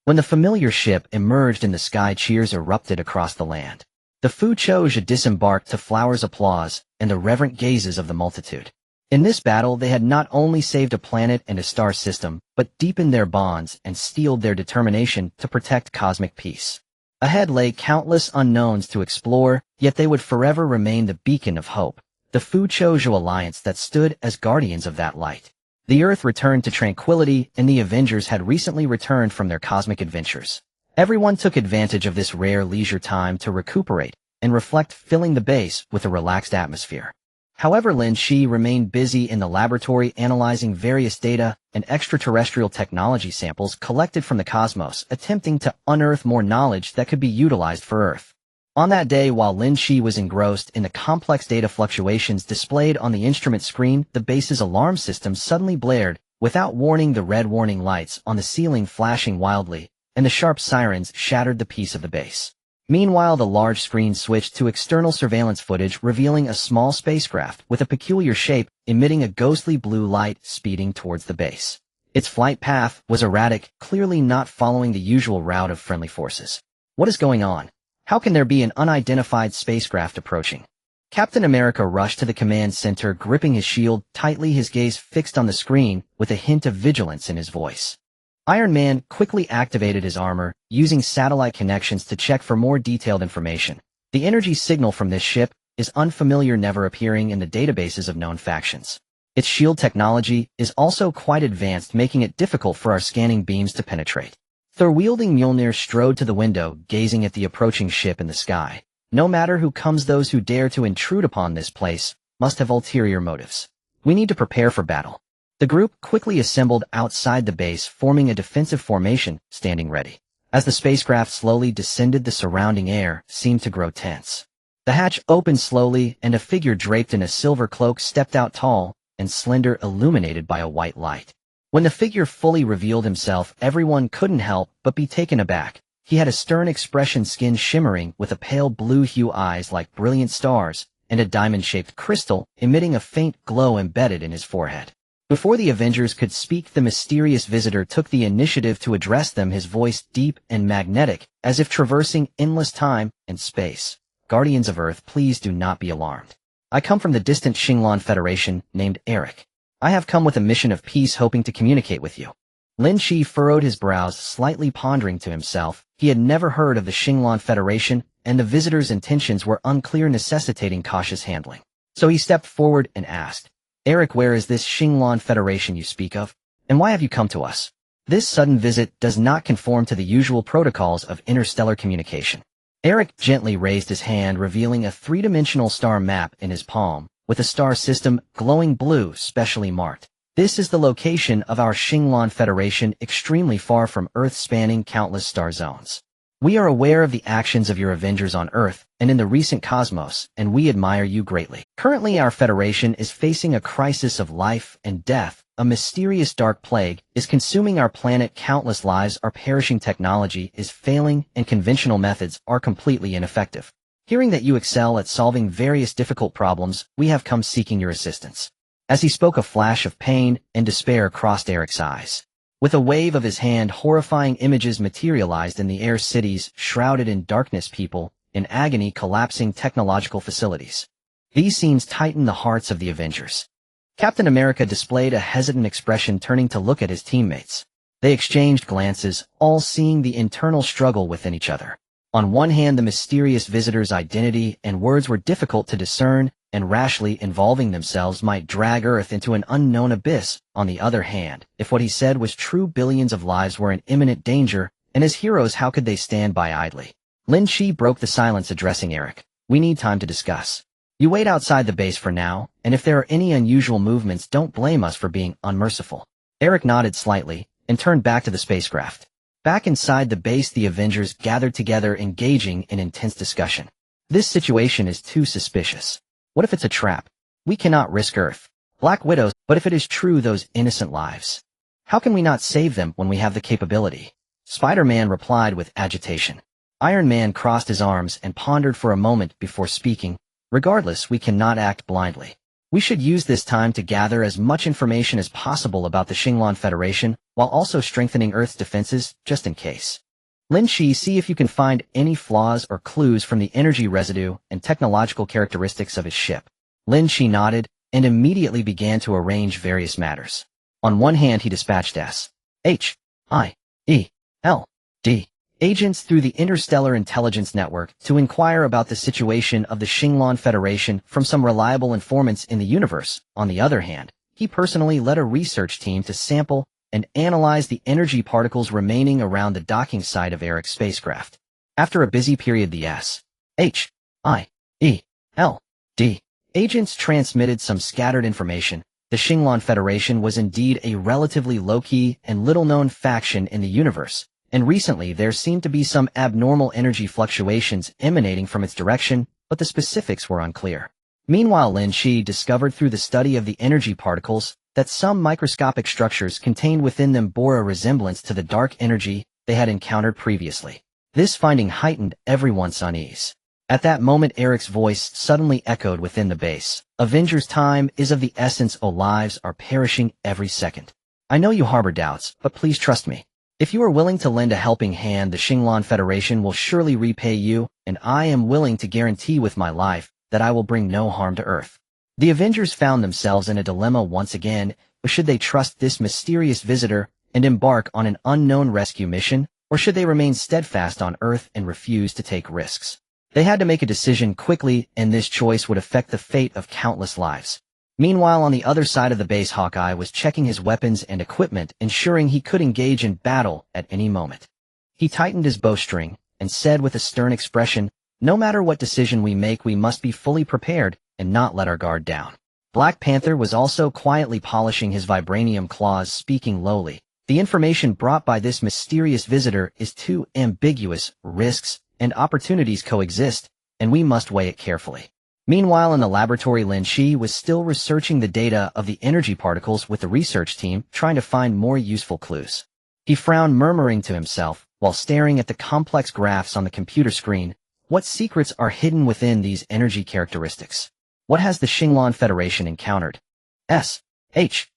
When the familiar ship emerged in the sky, cheers erupted across the land. The Fu Choja disembarked to flowers, applause, and the reverent gazes of the multitude. In this battle, they had not only saved a planet and a star system, but deepened their bonds and steeled their determination to protect cosmic peace. Ahead lay countless unknowns to explore, yet they would forever remain the beacon of hope, the Fu Choja alliance that stood as guardians of that light. The Earth returned to tranquility, and the Avengers had recently returned from their cosmic adventures. Everyone took advantage of this rare leisure time to recuperate and reflect, filling the base with a relaxed atmosphere. However, Lin Shi remained busy in the laboratory analyzing various data and extraterrestrial technology samples collected from the cosmos, attempting to unearth more knowledge that could be utilized for Earth. On that day, while Lin Shi was engrossed in the complex data fluctuations displayed on the instrument screen, the base's alarm system suddenly blared. Without warning, the red warning lights on the ceiling flashing wildly, and the sharp sirens shattered the peace of the base. Meanwhile, the large screen switched to external surveillance footage revealing a small spacecraft with a peculiar shape emitting a ghostly blue light speeding towards the base. Its flight path was erratic, clearly not following the usual route of friendly forces. What is going on? How can there be an unidentified spacecraft approaching? Captain America rushed to the command center, gripping his shield tightly, his gaze fixed on the screen with a hint of vigilance in his voice. Iron Man quickly activated his armor, using satellite connections to check for more detailed information. The energy signal from this ship is unfamiliar, never appearing in the databases of known factions. Its shield technology is also quite advanced, making it difficult for our scanning beams to penetrate. Thor-wielding Mjolnir strode to the window, gazing at the approaching ship in the sky. No matter who comes, those who dare to intrude upon this place must have ulterior motives. We need to prepare for battle. The group quickly assembled outside the base, forming a defensive formation, standing ready. As the spacecraft slowly descended, the surrounding air seemed to grow tense. The hatch opened slowly, and a figure draped in a silver cloak stepped out, tall and slender, illuminated by a white light. When the figure fully revealed himself, everyone couldn't help but be taken aback. He had a stern expression, skin shimmering with a pale blue hue, eyes like brilliant stars, and a diamond-shaped crystal emitting a faint glow embedded in his forehead. Before the Avengers could speak, the mysterious visitor took the initiative to address them, his voice deep and magnetic, as if traversing endless time and space. "Guardians of Earth, please do not be alarmed. I come from the distant Xinglan Federation, named Eric. I have come with a mission of peace, hoping to communicate with you." Lin Shi furrowed his brows, slightly pondering to himself. He had never heard of the Xinglan Federation, and the visitor's intentions were unclear, necessitating cautious handling. So he stepped forward and asked, "Eric, where is this Xinglan Federation you speak of? And why have you come to us?" This sudden visit does not conform to the usual protocols of interstellar communication. Eric gently raised his hand, revealing a three-dimensional star map in his palm, with a star system glowing blue, specially marked. This is the location of our Shinglong Federation, extremely far from Earth, spanning countless star zones. We are aware of the actions of your Avengers on Earth and in the recent cosmos, and we admire you greatly. Currently, our Federation is facing a crisis of life and death. A mysterious dark plague is consuming our planet. Countless lives are perishing. Technology is failing, and conventional methods are completely ineffective. Hearing that you excel at solving various difficult problems, we have come seeking your assistance. As he spoke, a flash of pain and despair crossed Eric's eyes. With a wave of his hand, horrifying images materialized in the air. Cities shrouded in darkness, people in agony, collapsing technological facilities. These scenes tightened the hearts of the Avengers. Captain America displayed a hesitant expression, turning to look at his teammates. They exchanged glances, all seeing the internal struggle within each other. On one hand, the mysterious visitor's identity and words were difficult to discern, and rashly involving themselves might drag Earth into an unknown abyss. On the other hand, if what he said was true, billions of lives were in imminent danger, and as heroes, how could they stand by idly? Lynch broke the silence, addressing Eric. We need time to discuss. You wait outside the base for now, and if there are any unusual movements, don't blame us for being unmerciful. Eric nodded slightly and turned back to the spacecraft. Back inside the base, the Avengers gathered together, engaging in intense discussion. This situation is too suspicious. What if it's a trap? We cannot risk Earth, Black Widows, but if it is true, those innocent lives. How can we not save them when we have the capability? Spider-Man replied with agitation. Iron Man crossed his arms and pondered for a moment before speaking. Regardless, we cannot act blindly. We should use this time to gather as much information as possible about the Shinglong Federation, while also strengthening Earth's defenses, just in case. Lynch, see if you can find any flaws or clues from the energy residue and technological characteristics of his ship. Lynch nodded and immediately began to arrange various matters. On one hand, he dispatched S.H.I.E.L.D. agents through the Interstellar Intelligence Network to inquire about the situation of the Shinglong Federation from some reliable informants in the universe. On the other hand, he personally led a research team to sample and analyze the energy particles remaining around the docking site of Eric's spacecraft. After a busy period, the S.H.I.E.L.D. agents transmitted some scattered information. The Shinglong Federation was indeed a relatively low-key and little-known faction in the universe, and recently there seemed to be some abnormal energy fluctuations emanating from its direction, but the specifics were unclear. Meanwhile, Lynch discovered through the study of the energy particles that some microscopic structures contained within them bore a resemblance to the dark energy they had encountered previously. This finding heightened everyone's unease. At that moment, Eric's voice suddenly echoed within the base. Avengers, time is of the essence. Lives are perishing every second. I know you harbor doubts, but please trust me. If you are willing to lend a helping hand, the Shinglong Federation will surely repay you, and I am willing to guarantee with my life that I will bring no harm to Earth. The Avengers found themselves in a dilemma once again. Should they trust this mysterious visitor and embark on an unknown rescue mission, or should they remain steadfast on Earth and refuse to take risks? They had to make a decision quickly, and this choice would affect the fate of countless lives. Meanwhile, on the other side of the base, Hawkeye was checking his weapons and equipment, ensuring he could engage in battle at any moment. He tightened his bowstring and said with a stern expression, "No matter what decision we make, we must be fully prepared and not let our guard down." Black Panther was also quietly polishing his vibranium claws, speaking lowly. The information brought by this mysterious visitor is too ambiguous. Risks and opportunities coexist, and we must weigh it carefully. Meanwhile, in the laboratory, Lynch was still researching the data of the energy particles with the research team, trying to find more useful clues. He frowned, murmuring to himself, while staring at the complex graphs on the computer screen. What secrets are hidden within these energy characteristics? What has the Shinglong Federation encountered? S.H.I.E.L.D.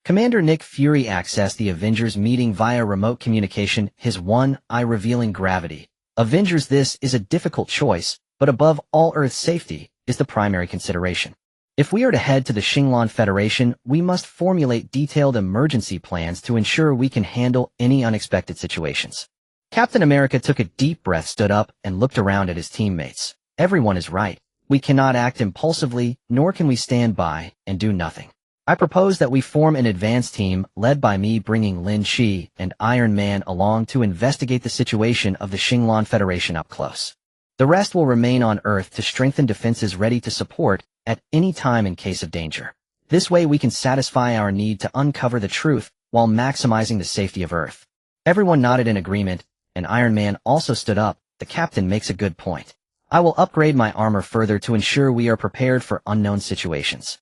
Commander Nick Fury accessed the Avengers meeting via remote communication, his one eye revealing gravity. Avengers, this is a difficult choice, but above all, Earth's safety is the primary consideration. If we are to head to the Shinglong Federation, we must formulate detailed emergency plans to ensure we can handle any unexpected situations. Captain America took a deep breath, stood up, and looked around at his teammates. Everyone is right. We cannot act impulsively, nor can we stand by and do nothing. I propose that we form an advance team led by me, bringing Lynch and Iron Man along to investigate the situation of the Shinglong Federation up close. The rest will remain on Earth to strengthen defenses ready to support at any time in case of danger. This way we can satisfy our need to uncover the truth while maximizing the safety of Earth. Everyone nodded in agreement, and Iron Man also stood up. The captain makes a good point. I will upgrade my armor further to ensure we are prepared for unknown situations.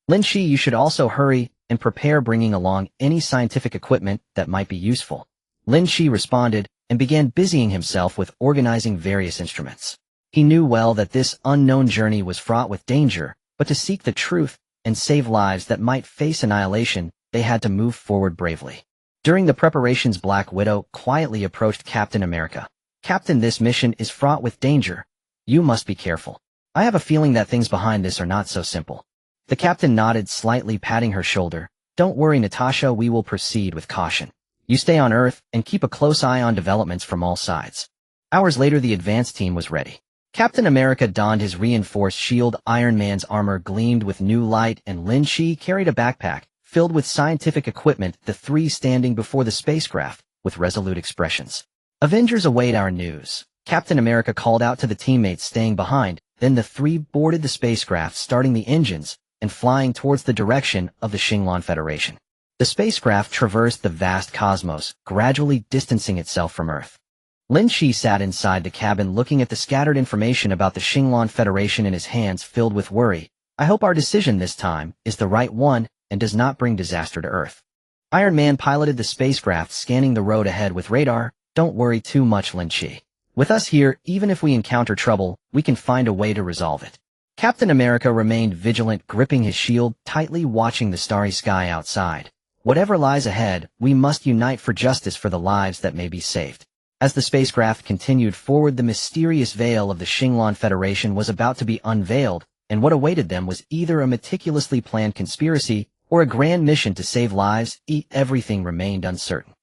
Lynch, you should also hurry and prepare, bringing along any scientific equipment that might be useful. Lynch responded and began busying himself with organizing various instruments. He knew well that this unknown journey was fraught with danger, but to seek the truth and save lives that might face annihilation, they had to move forward bravely. During the preparations, Black Widow quietly approached Captain America. Captain, this mission is fraught with danger. You must be careful. I have a feeling that things behind this are not so simple. The captain nodded, slightly patting her shoulder. Don't worry, Natasha, we will proceed with caution. You stay on Earth and keep a close eye on developments from all sides. Hours later, the advance team was ready. Captain America donned his reinforced shield, Iron Man's armor gleamed with new light, and Lynch carried a backpack filled with scientific equipment, the three standing before the spacecraft with resolute expressions. Avengers, await our news. Captain America called out to the teammates staying behind. Then the three boarded the spacecraft, starting the engines and flying towards the direction of the Shinglong Federation. The spacecraft traversed the vast cosmos, gradually distancing itself from Earth. Lynch sat inside the cabin looking at the scattered information about the Shinglong Federation in his hands, filled with worry. I hope our decision this time is the right one and does not bring disaster to Earth. Iron Man piloted the spacecraft, scanning the road ahead with radar. Don't worry too much, Lynch. With us here, even if we encounter trouble, we can find a way to resolve it. Captain America remained vigilant, gripping his shield tightly, watching the starry sky outside. Whatever lies ahead, we must unite for justice, for the lives that may be saved. As the spacecraft continued forward, the mysterious veil of the Shinglong Federation was about to be unveiled, and what awaited them was either a meticulously planned conspiracy or a grand mission to save lives. Everything remained uncertain.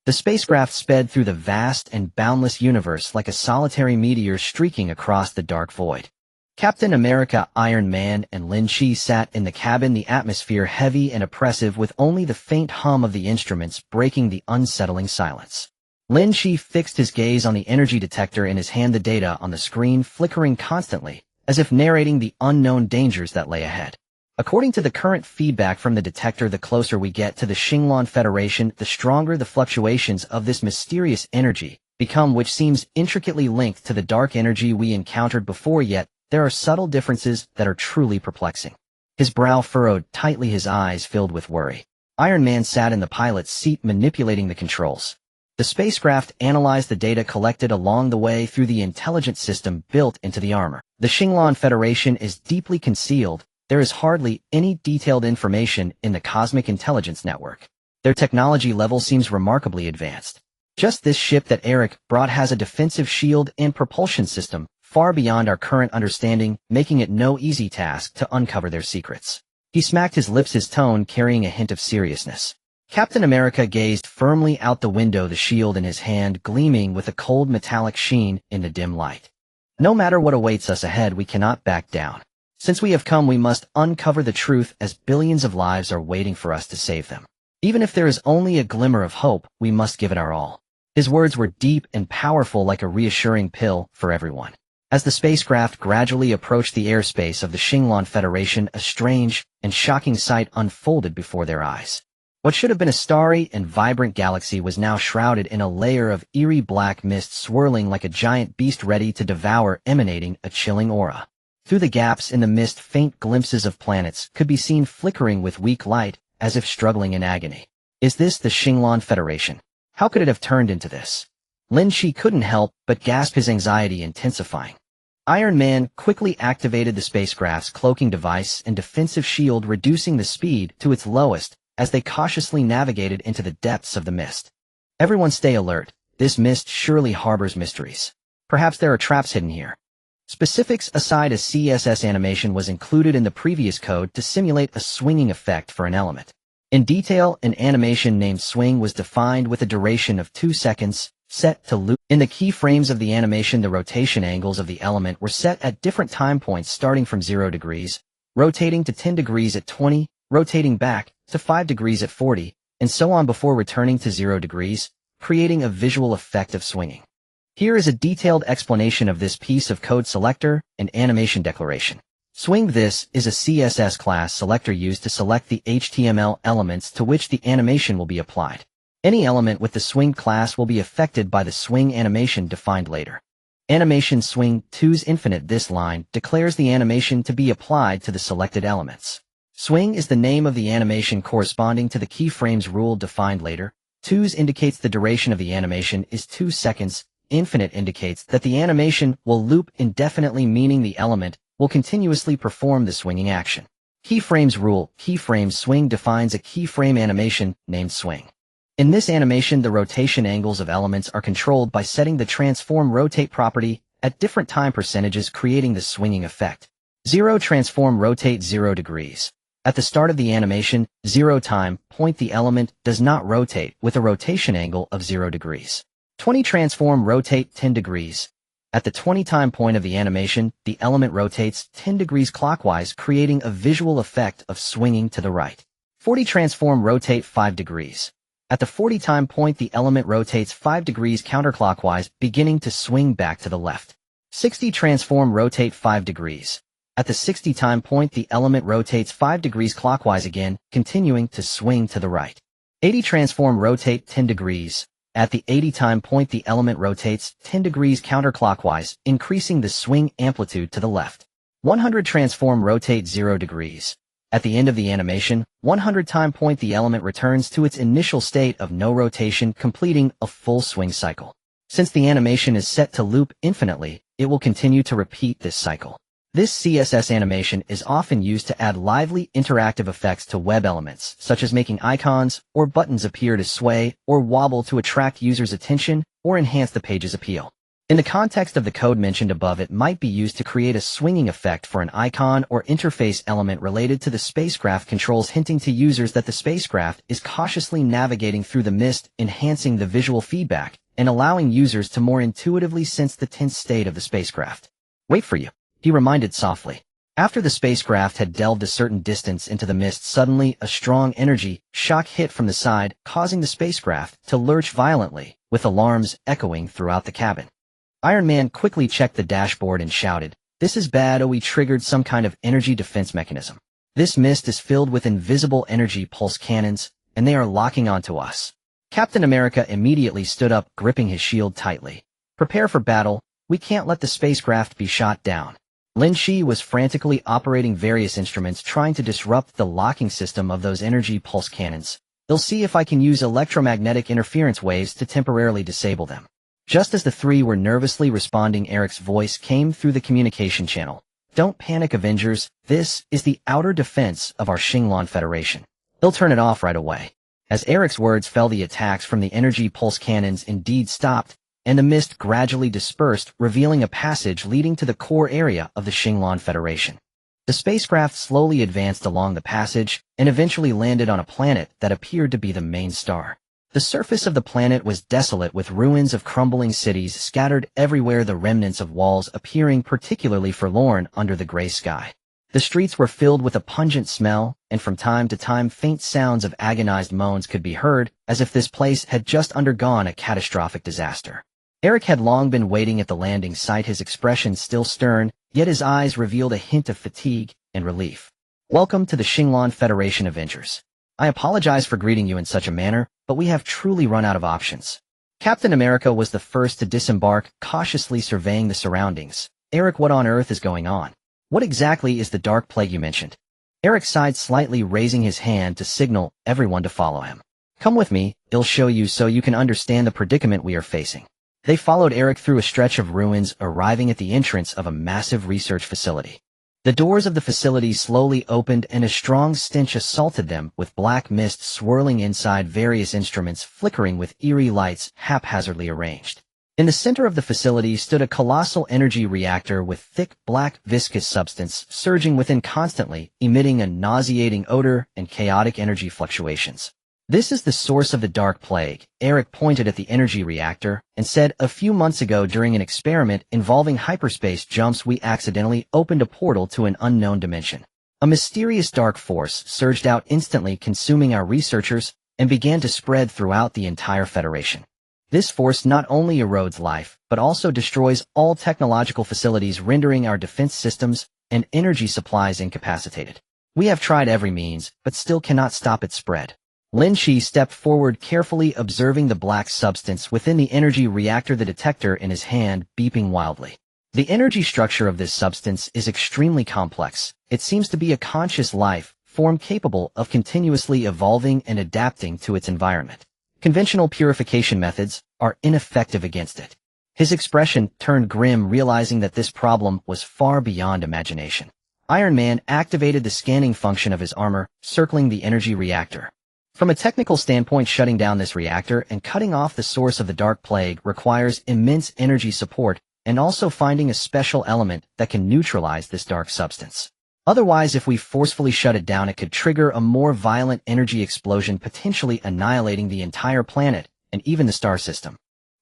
The spacecraft sped through the vast and boundless universe like a solitary meteor streaking across the dark void. Captain America, Iron Man, and Lynch sat in the cabin, the atmosphere heavy and oppressive, with only the faint hum of the instruments breaking the unsettling silence. Lynch fixed his gaze on the energy detector in his hand, the data on the screen flickering constantly, as if narrating the unknown dangers that lay ahead. According to the current feedback from the detector, the closer we get to the Shinglong Federation, the stronger the fluctuations of this mysterious energy become, which seems intricately linked to the dark energy we encountered before, yet there are subtle differences that are truly perplexing. His brow furrowed tightly, his eyes filled with worry. Iron Man sat in the pilot's seat, manipulating the controls. The spacecraft analyzed the data collected along the way through the intelligence system built into the armor. The Shinglong Federation is deeply concealed. There is hardly any detailed information in the Cosmic Intelligence Network. Their technology level seems remarkably advanced. Just this ship that Eric brought has a defensive shield and propulsion system far beyond our current understanding, making it no easy task to uncover their secrets. He smacked his lips, his tone carrying a hint of seriousness. Captain America gazed firmly out the window, the shield in his hand gleaming with a cold metallic sheen in the dim light. No matter what awaits us ahead, we cannot back down. Since we have come, we must uncover the truth, as billions of lives are waiting for us to save them. Even if there is only a glimmer of hope, we must give it our all. His words were deep and powerful, like a reassuring pill for everyone. As the spacecraft gradually approached the airspace of the Shinglong Federation, a strange and shocking sight unfolded before their eyes. What should have been a starry and vibrant galaxy was now shrouded in a layer of eerie black mist, swirling like a giant beast ready to devour, emanating a chilling aura. Through the gaps in the mist, faint glimpses of planets could be seen flickering with weak light, as if struggling in agony. Is this the Shinglong Federation? How could it have turned into this? Lynch couldn't help but gasp, his anxiety intensifying. Iron Man quickly activated the spacecraft's cloaking device and defensive shield, reducing the speed to its lowest as they cautiously navigated into the depths of the mist. Everyone stay alert. This mist surely harbors mysteries. Perhaps there are traps hidden here. Specifics aside, a CSS animation was included in the previous code to simulate a swinging effect for an element. In detail, an animation named Swing was defined with a duration of 2 seconds, set to loop. In the keyframes of the animation, the rotation angles of the element were set at different time points, starting from 0 degrees, rotating to 10 degrees at 20, rotating back to 5 degrees at 40, and so on before returning to 0 degrees, creating a visual effect of swinging. Here is a detailed explanation of this piece of code selector and animation declaration. Swing. This is a CSS class selector used to select the HTML elements to which the animation will be applied. Any element with the swing class will be affected by the swing animation defined later. Animation swing to's infinite. This line declares the animation to be applied to the selected elements. Swing is the name of the animation corresponding to the keyframes rule defined later. To's indicates the duration of the animation is 2 seconds. Infinite indicates that the animation will loop indefinitely, meaning the element will continuously perform the swinging action. Keyframes rule. Keyframe swing defines a keyframe animation named swing. In this animation, the rotation angles of elements are controlled by setting the transform rotate property at different time percentages, creating the swinging effect. 0 transform rotate 0 degrees. At the start of the animation, 0 time point the element does not rotate with a rotation angle of 0 degrees. 20 transform rotate 10 degrees. At the 20 time point of the animation, the element rotates 10 degrees clockwise, creating a visual effect of swinging to the right. 40 transform rotate 5 degrees. At the 40 time point, the element rotates 5 degrees counterclockwise, beginning to swing back to the left. 60 transform rotate 5 degrees. At the 60 time point, the element rotates 5 degrees clockwise again, continuing to swing to the right. 80 transform rotate 10 degrees. At the 80 time point, the element rotates 10 degrees counterclockwise, increasing the swing amplitude to the left. 100 transform rotate 0 degrees. At the end of the animation, 100 time point, the element returns to its initial state of no rotation, completing a full swing cycle. Since the animation is set to loop infinitely, it will continue to repeat this cycle. This CSS animation is often used to add lively, interactive effects to web elements, such as making icons or buttons appear to sway or wobble to attract users' attention or enhance the page's appeal. In the context of the code mentioned above, it might be used to create a swinging effect for an icon or interface element related to the spacecraft controls, hinting to users that the spacecraft is cautiously navigating through the mist, enhancing the visual feedback and allowing users to more intuitively sense the tense state of the spacecraft. "Wait for you," he reminded softly. After the spacecraft had delved a certain distance into the mist, suddenly a strong energy shock hit from the side, causing the spacecraft to lurch violently, with alarms echoing throughout the cabin. Iron Man quickly checked the dashboard and shouted, "This is bad. We triggered some kind of energy defense mechanism. This mist is filled with invisible energy pulse cannons, and they are locking onto us." Captain America immediately stood up, gripping his shield tightly. "Prepare for battle. We can't let the spacecraft be shot down." Lynch was frantically operating various instruments, trying to disrupt the locking system of those energy pulse cannons. "They'll see if I can use electromagnetic interference waves to temporarily disable them." Just as the three were nervously responding, Eric's voice came through the communication channel. "Don't panic, Avengers. This is the outer defense of our Shinglong Federation. They'll turn it off right away." As Eric's words fell, the attacks from the energy pulse cannons indeed stopped, and the mist gradually dispersed, revealing a passage leading to the core area of the Shinglong Federation. The spacecraft slowly advanced along the passage and eventually landed on a planet that appeared to be the main star. The surface of the planet was desolate, with ruins of crumbling cities scattered everywhere, the remnants of walls appearing particularly forlorn under the gray sky. The streets were filled with a pungent smell, and from time to time faint sounds of agonized moans could be heard, as if this place had just undergone a catastrophic disaster. Eric had long been waiting at the landing site, his expression still stern, yet his eyes revealed a hint of fatigue and relief. "Welcome to the Shinglong Federation, Avengers. I apologize for greeting you in such a manner, but we have truly run out of options." Captain America was the first to disembark, cautiously surveying the surroundings. "Eric, what on earth is going on? What exactly is the dark plague you mentioned?" Eric sighed slightly, raising his hand to signal everyone to follow him. "Come with me, I'll show you so you can understand the predicament we are facing." They followed Eric through a stretch of ruins, arriving at the entrance of a massive research facility. The doors of the facility slowly opened and a strong stench assaulted them, with black mist swirling inside, various instruments flickering with eerie lights haphazardly arranged. In the center of the facility stood a colossal energy reactor with thick, black, viscous substance surging within constantly, emitting a nauseating odor and chaotic energy fluctuations. "This is the source of the dark plague." Eric pointed at the energy reactor and said, "A few months ago, during an experiment involving hyperspace jumps, we accidentally opened a portal to an unknown dimension. A mysterious dark force surged out instantly, consuming our researchers, and began to spread throughout the entire Federation. This force not only erodes life, but also destroys all technological facilities, rendering our defense systems and energy supplies incapacitated. We have tried every means, but still cannot stop its spread. Lynch stepped forward, carefully observing the black substance within the energy reactor, the detector in his hand beeping wildly. The energy structure of this substance is extremely complex. It seems to be a conscious life form capable of continuously evolving and adapting to its environment. Conventional purification methods are ineffective against it. His expression turned grim, realizing that this problem was far beyond imagination. Iron Man activated the scanning function of his armor, circling the energy reactor. From a technical standpoint, shutting down this reactor and cutting off the source of the Dark Plague requires immense energy support, and also finding a special element that can neutralize this dark substance. Otherwise, if we forcefully shut it down, it could trigger a more violent energy explosion, potentially annihilating the entire planet and even the star system.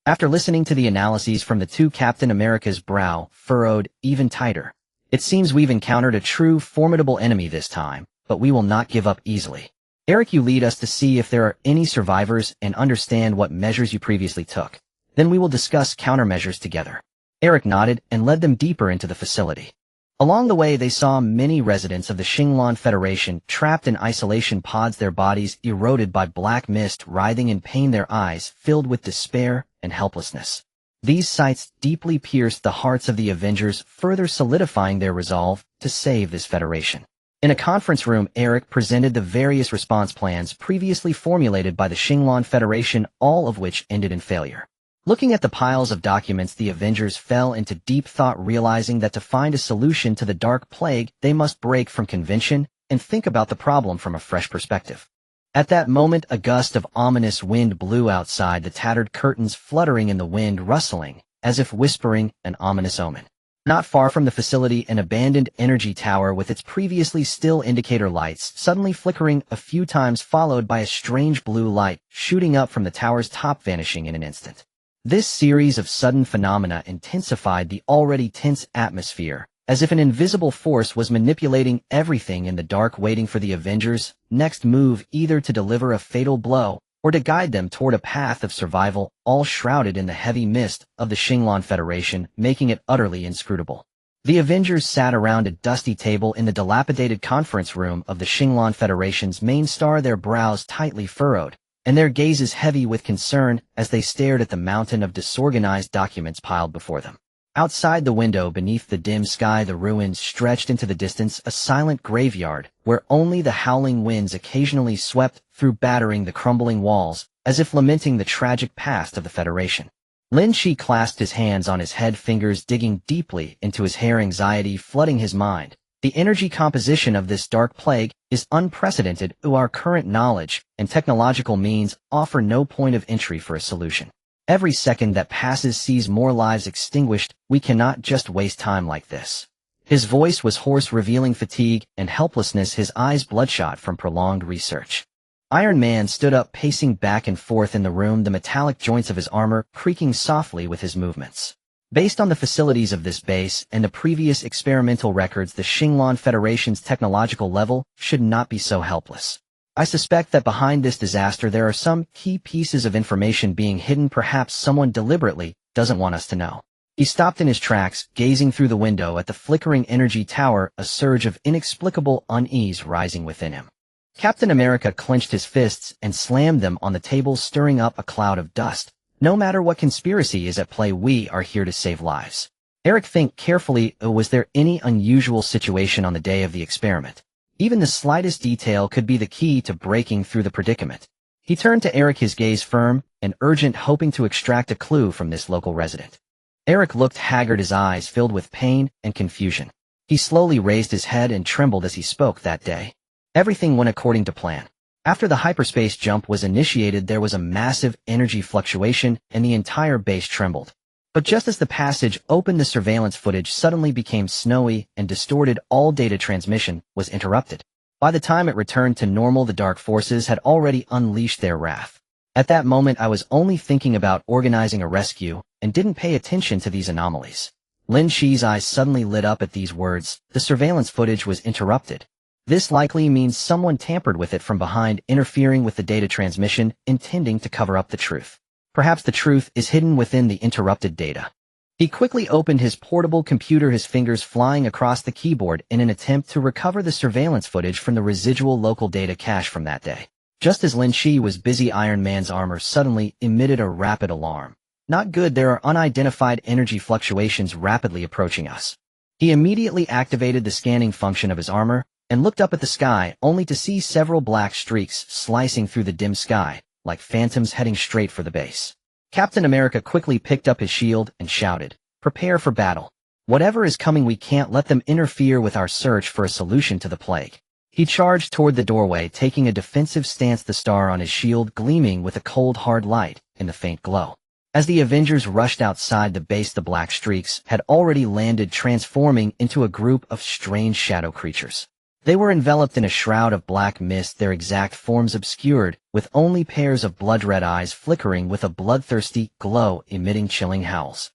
After listening to the analyses from the two, Captain America's brow furrowed even tighter. It seems we've encountered a true formidable enemy this time, but we will not give up easily. Eric, you lead us to see if there are any survivors and understand what measures you previously took. Then we will discuss countermeasures together. Eric nodded and led them deeper into the facility. Along the way, they saw many residents of the Shinglong Federation trapped in isolation pods, their bodies eroded by black mist, writhing in pain, their eyes filled with despair and helplessness. These sights deeply pierced the hearts of the Avengers, further solidifying their resolve to save this Federation. In a conference room, Eric presented the various response plans previously formulated by the Shinglong Federation, all of which ended in failure. Looking at the piles of documents, the Avengers fell into deep thought, realizing that to find a solution to the Dark Plague, they must break from convention and think about the problem from a fresh perspective. At that moment, a gust of ominous wind blew outside, the tattered curtains fluttering in the wind, rustling, as if whispering an ominous omen. Not far from the facility, an abandoned energy tower with its previously still indicator lights suddenly flickering a few times, followed by a strange blue light shooting up from the tower's top, vanishing in an instant. This series of sudden phenomena intensified the already tense atmosphere, as if an invisible force was manipulating everything in the dark, waiting for the Avengers' next move, either to deliver a fatal blow or to guide them toward a path of survival, all shrouded in the heavy mist of the Shinglong Federation, making it utterly inscrutable. The Avengers sat around a dusty table in the dilapidated conference room of the Shinglong Federation's main star, their brows tightly furrowed, and their gazes heavy with concern as they stared at the mountain of disorganized documents piled before them. Outside the window, beneath the dim sky, the ruins stretched into the distance, a silent graveyard where only the howling winds occasionally swept through, battering the crumbling walls, as if lamenting the tragic past of the Federation. Lynch clasped his hands on his head, fingers digging deeply into his hair, anxiety flooding his mind. The energy composition of this Dark Plague is unprecedented. Our current knowledge and technological means offer no point of entry for a solution. Every second that passes sees more lives extinguished. We cannot just waste time like this. His voice was hoarse, revealing fatigue and helplessness, his eyes bloodshot from prolonged research. Iron Man stood up, pacing back and forth in the room, the metallic joints of his armor creaking softly with his movements. Based on the facilities of this base and the previous experimental records, the Shinglong Federation's technological level should not be so helpless. I suspect that behind this disaster there are some key pieces of information being hidden. Perhaps someone deliberately doesn't want us to know. He stopped in his tracks, gazing through the window at the flickering energy tower, a surge of inexplicable unease rising within him. Captain America clenched his fists and slammed them on the table, stirring up a cloud of dust. No matter what conspiracy is at play, we are here to save lives. Eric, think carefully. Was there any unusual situation on the day of the experiment? Even the slightest detail could be the key to breaking through the predicament. He turned to Eric, his gaze firm and urgent, hoping to extract a clue from this local resident. Eric looked haggard, his eyes filled with pain and confusion. He slowly raised his head and trembled as he spoke. That day, everything went according to plan. After the hyperspace jump was initiated, there was a massive energy fluctuation and the entire base trembled. But just as the passage opened, the surveillance footage suddenly became snowy and distorted. All data transmission was interrupted. By the time it returned to normal, the dark forces had already unleashed their wrath. At that moment, I was only thinking about organizing a rescue and didn't pay attention to these anomalies. Lin Shi's eyes suddenly lit up at these words. The surveillance footage was interrupted. This likely means someone tampered with it from behind, interfering with the data transmission, intending to cover up the truth. Perhaps the truth is hidden within the interrupted data. He quickly opened his portable computer, his fingers flying across the keyboard in an attempt to recover the surveillance footage from the residual local data cache from that day. Just as Lynch was busy, Iron Man's armor suddenly emitted a rapid alarm. Not good, there are unidentified energy fluctuations rapidly approaching us. He immediately activated the scanning function of his armor and looked up at the sky, only to see several black streaks slicing through the dim sky, like phantoms heading straight for the base. Captain America quickly picked up his shield and shouted, "Prepare for battle. Whatever is coming, we can't let them interfere with our search for a solution to the plague." He charged toward the doorway, taking a defensive stance, the star on his shield gleaming with a cold, hard light in the faint glow. As the Avengers rushed outside the base, the black streaks had already landed, transforming into a group of strange shadow creatures. They were enveloped in a shroud of black mist, their exact forms obscured, with only pairs of blood-red eyes flickering with a bloodthirsty glow, emitting chilling howls.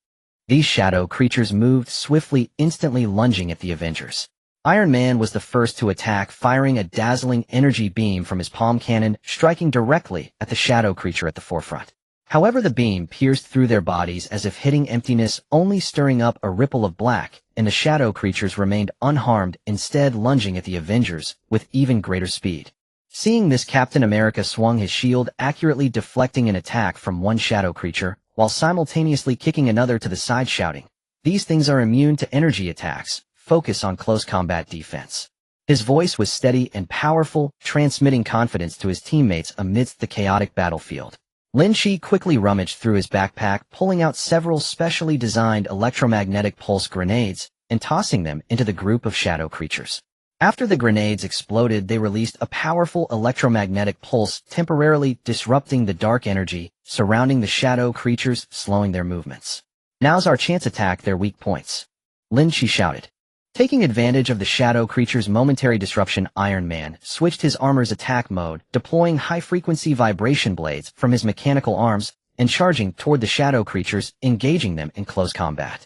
These shadow creatures moved swiftly, instantly lunging at the Avengers. Iron Man was the first to attack, firing a dazzling energy beam from his palm cannon, striking directly at the shadow creature at the forefront. However, the beam pierced through their bodies as if hitting emptiness, only stirring up a ripple of black, and the shadow creatures remained unharmed, instead lunging at the Avengers with even greater speed. Seeing this, Captain America swung his shield, accurately deflecting an attack from one shadow creature, while simultaneously kicking another to the side, shouting, "These things are immune to energy attacks. Focus on close combat defense." His voice was steady and powerful, transmitting confidence to his teammates amidst the chaotic battlefield. Lynch quickly rummaged through his backpack, pulling out several specially designed electromagnetic pulse grenades and tossing them into the group of shadow creatures. After the grenades exploded, they released a powerful electromagnetic pulse, temporarily disrupting the dark energy surrounding the shadow creatures, slowing their movements. "Now's our chance, attack their weak points," Lynch shouted. Taking advantage of the shadow creature's momentary disruption, Iron Man switched his armor's attack mode, deploying high-frequency vibration blades from his mechanical arms and charging toward the shadow creatures, engaging them in close combat.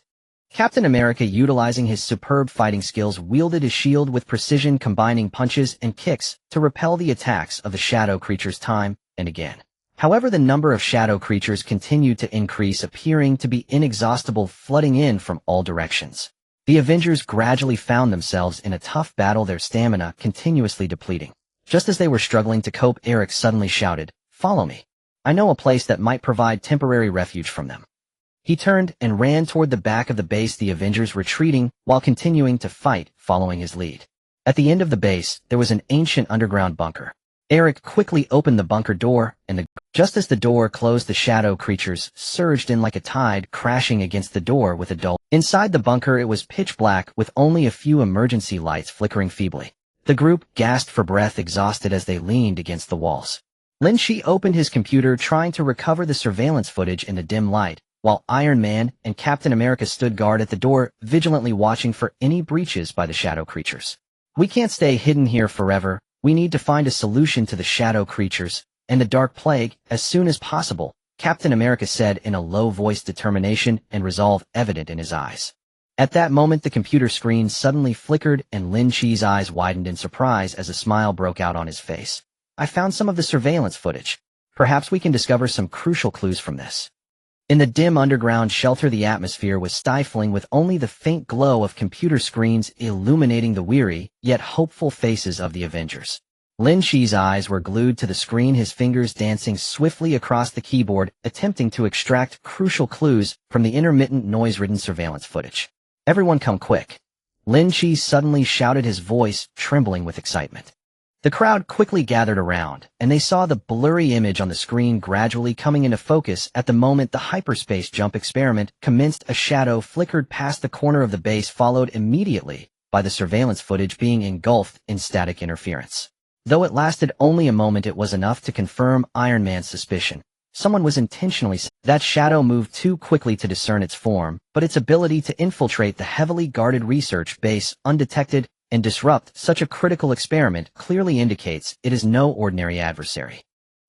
Captain America, utilizing his superb fighting skills, wielded his shield with precision, combining punches and kicks to repel the attacks of the shadow creatures time and again. However, the number of shadow creatures continued to increase, appearing to be inexhaustible, flooding in from all directions. The Avengers gradually found themselves in a tough battle, their stamina continuously depleting. Just as they were struggling to cope, Eric suddenly shouted, "Follow me. I know a place that might provide temporary refuge from them." He turned and ran toward the back of the base, the Avengers retreating while continuing to fight, following his lead. At the end of the base, there was an ancient underground bunker. Eric quickly opened the bunker door, and just as the door closed, the shadow creatures surged in like a tide, crashing against the door with a dull. Inside the bunker, it was pitch black, with only a few emergency lights flickering feebly. The group gasped for breath, exhausted as they leaned against the walls. Lynch opened his computer, trying to recover the surveillance footage in the dim light, while Iron Man and Captain America stood guard at the door, vigilantly watching for any breaches by the shadow creatures. "We can't stay hidden here forever. We need to find a solution to the shadow creatures and the dark plague as soon as possible," Captain America said in a low voice, determination and resolve evident in his eyes. At that moment, the computer screen suddenly flickered and Lynch's eyes widened in surprise as a smile broke out on his face. "I found some of the surveillance footage. Perhaps we can discover some crucial clues from this." In the dim underground shelter, the atmosphere was stifling, with only the faint glow of computer screens illuminating the weary, yet hopeful faces of the Avengers. Lynch's eyes were glued to the screen, his fingers dancing swiftly across the keyboard, attempting to extract crucial clues from the intermittent, noise-ridden surveillance footage. "Everyone come quick," Lynch suddenly shouted, his voice trembling with excitement. The crowd quickly gathered around, and they saw the blurry image on the screen gradually coming into focus. At the moment the hyperspace jump experiment commenced, a shadow flickered past the corner of the base, followed immediately by the surveillance footage being engulfed in static interference. Though it lasted only a moment, it was enough to confirm Iron Man's suspicion. Someone was intentionally. That shadow moved too quickly to discern its form, but its ability to infiltrate the heavily guarded research base undetected and disrupt such a critical experiment clearly indicates it is no ordinary adversary.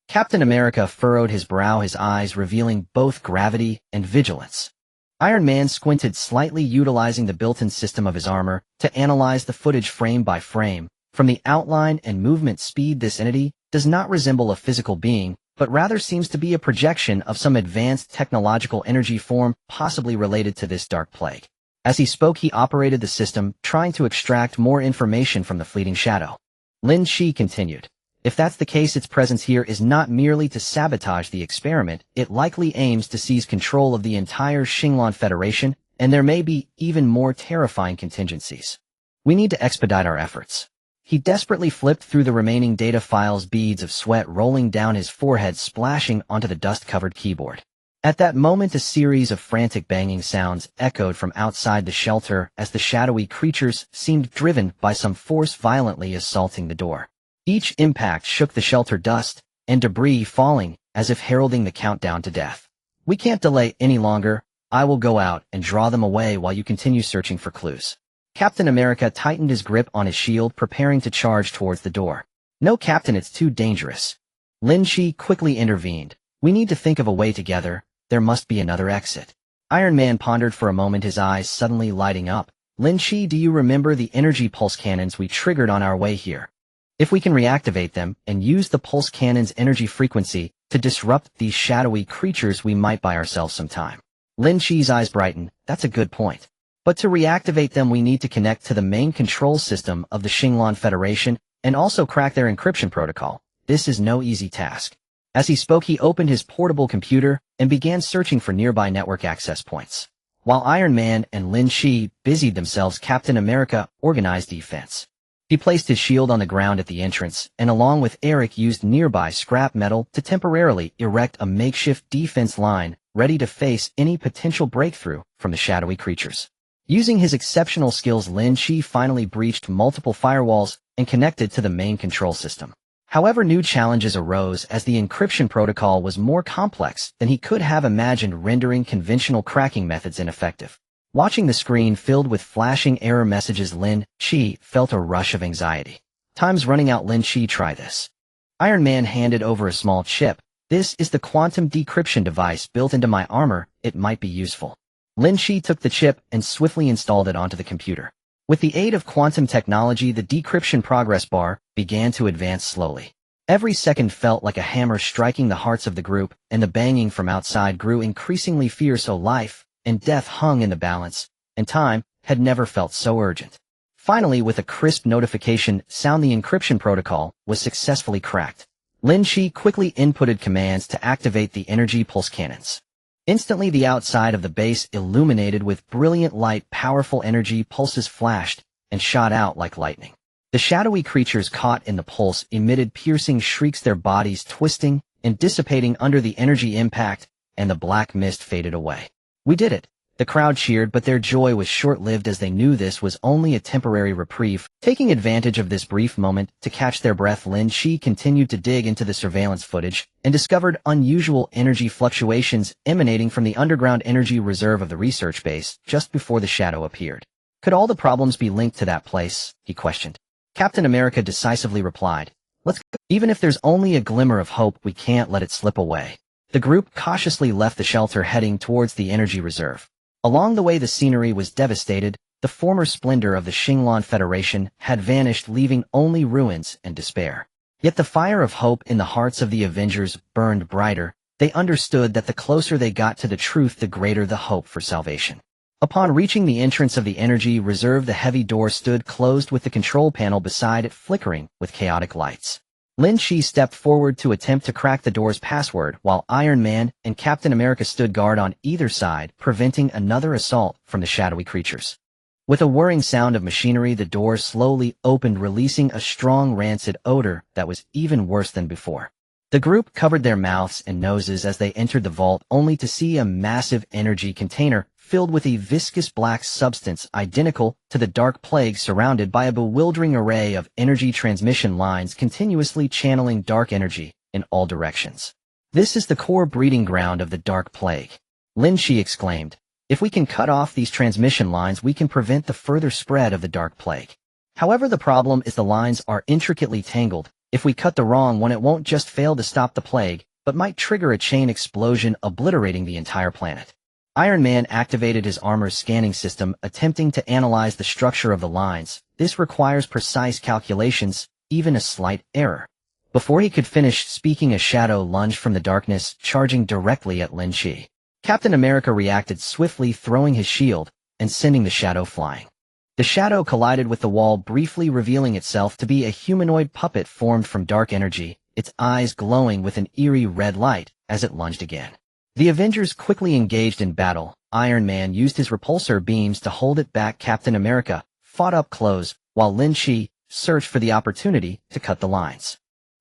Captain America furrowed his brow, his eyes revealing both gravity and vigilance. Iron Man squinted slightly, utilizing the built-in system of his armor to analyze the footage frame by frame, From the outline and movement speed, this entity does not resemble a physical being, but rather seems to be a projection of some advanced technological energy form possibly related to this dark plague. As he spoke, he operated the system, trying to extract more information from the fleeting shadow. Lynch continued. If that's the case, its presence here is not merely to sabotage the experiment, it likely aims to seize control of the entire Shinglong Federation, and there may be even more terrifying contingencies. We need to expedite our efforts. He desperately flipped through the remaining data files, beads of sweat rolling down his forehead, splashing onto the dust-covered keyboard. At that moment, a series of frantic banging sounds echoed from outside the shelter as the shadowy creatures seemed driven by some force, violently assaulting the door. Each impact shook the shelter, dust and debris falling as if heralding the countdown to death. We can't delay any longer. I will go out and draw them away while you continue searching for clues. Captain America tightened his grip on his shield, preparing to charge towards the door. No, Captain, it's too dangerous. Lynch quickly intervened. We need to think of a way together. There must be another exit. Iron Man pondered for a moment, his eyes suddenly lighting up. Lynch, do you remember the energy pulse cannons we triggered on our way here? If we can reactivate them and use the pulse cannon's energy frequency to disrupt these shadowy creatures, we might buy ourselves some time. Lynch's eyes brightened. That's a good point. But to reactivate them, we need to connect to the main control system of the Shinglong Federation and also crack their encryption protocol. This is no easy task. As he spoke, he opened his portable computer and began searching for nearby network access points. While Iron Man and Lynch busied themselves, Captain America organized defense. He placed his shield on the ground at the entrance, and along with Eric used nearby scrap metal to temporarily erect a makeshift defense line, ready to face any potential breakthrough from the shadowy creatures. Using his exceptional skills, Lynch finally breached multiple firewalls and connected to the main control system. However, new challenges arose as the encryption protocol was more complex than he could have imagined, rendering conventional cracking methods ineffective. Watching the screen filled with flashing error messages, Lynch felt a rush of anxiety. Time's running out, Lynch, try this. Iron Man handed over a small chip. This is the quantum decryption device built into my armor. It might be useful. Lynch took the chip and swiftly installed it onto the computer. With the aid of quantum technology, the decryption progress bar began to advance slowly. Every second felt like a hammer striking the hearts of the group, and the banging from outside grew increasingly fierce. So life and death hung in the balance, and time had never felt so urgent. Finally, with a crisp notification sound, the encryption protocol was successfully cracked. Lynch quickly inputted commands to activate the energy pulse cannons. Instantly, the outside of the base illuminated with brilliant light. Powerful energy pulses flashed and shot out like lightning. The shadowy creatures caught in the pulse emitted piercing shrieks, their bodies twisting and dissipating under the energy impact, and the black mist faded away. We did it! The crowd cheered, but their joy was short-lived as they knew this was only a temporary reprieve. Taking advantage of this brief moment to catch their breath, Lynch continued to dig into the surveillance footage and discovered unusual energy fluctuations emanating from the underground energy reserve of the research base just before the shadow appeared. Could all the problems be linked to that place? He questioned. Captain America decisively replied, Let's go. Even if there's only a glimmer of hope, we can't let it slip away. The group cautiously left the shelter, heading towards the energy reserve. Along the way, the scenery was devastated. The former splendor of the Shinglong Federation had vanished, leaving only ruins and despair. Yet the fire of hope in the hearts of the Avengers burned brighter. They understood that the closer they got to the truth, the greater the hope for salvation. Upon reaching the entrance of the energy reserve, the heavy door stood closed with the control panel beside it flickering with chaotic lights. Lynch stepped forward to attempt to crack the door's password, while Iron Man and Captain America stood guard on either side, preventing another assault from the shadowy creatures. With a whirring sound of machinery, the door slowly opened, releasing a strong rancid odor that was even worse than before. The group covered their mouths and noses as they entered the vault, only to see a massive energy container filled with a viscous black substance identical to the dark plague, surrounded by a bewildering array of energy transmission lines continuously channeling dark energy in all directions. This is the core breeding ground of the dark plague, Lynch exclaimed. If we can cut off these transmission lines, we can prevent the further spread of the dark plague. However, the problem is the lines are intricately tangled. If we cut the wrong one, it won't just fail to stop the plague, but might trigger a chain explosion, obliterating the entire planet. Iron Man activated his armor's scanning system, attempting to analyze the structure of the lines. This requires precise calculations, even a slight error. Before he could finish speaking, a shadow lunged from the darkness, charging directly at Lynch. Captain America reacted swiftly, throwing his shield and sending the shadow flying. The shadow collided with the wall, briefly revealing itself to be a humanoid puppet formed from dark energy, its eyes glowing with an eerie red light as it lunged again. The Avengers quickly engaged in battle. Iron Man used his repulsor beams to hold it back. Captain America fought up close, while Lynch searched for the opportunity to cut the lines.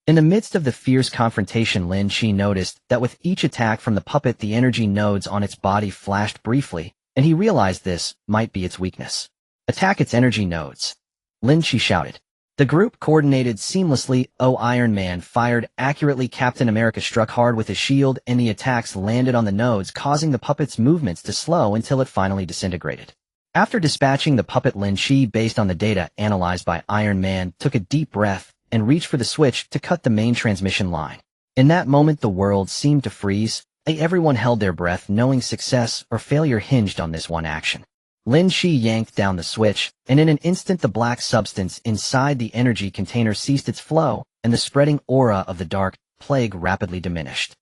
In the midst of the fierce confrontation, Lynch noticed that with each attack from the puppet, the energy nodes on its body flashed briefly, and he realized this might be its weakness. Attack its energy nodes, Lynch shouted. The group coordinated seamlessly. Iron Man fired accurately. Captain America struck hard with his shield, and the attacks landed on the nodes, causing the puppet's movements to slow until it finally disintegrated. After dispatching the puppet, Lynch, based on the data analyzed by Iron Man, took a deep breath and reached for the switch to cut the main transmission line. In that moment, the world seemed to freeze. Everyone held their breath, knowing success or failure hinged on this one action. Lynch yanked down the switch, and in an instant the black substance inside the energy container ceased its flow, and the spreading aura of the dark plague rapidly diminished.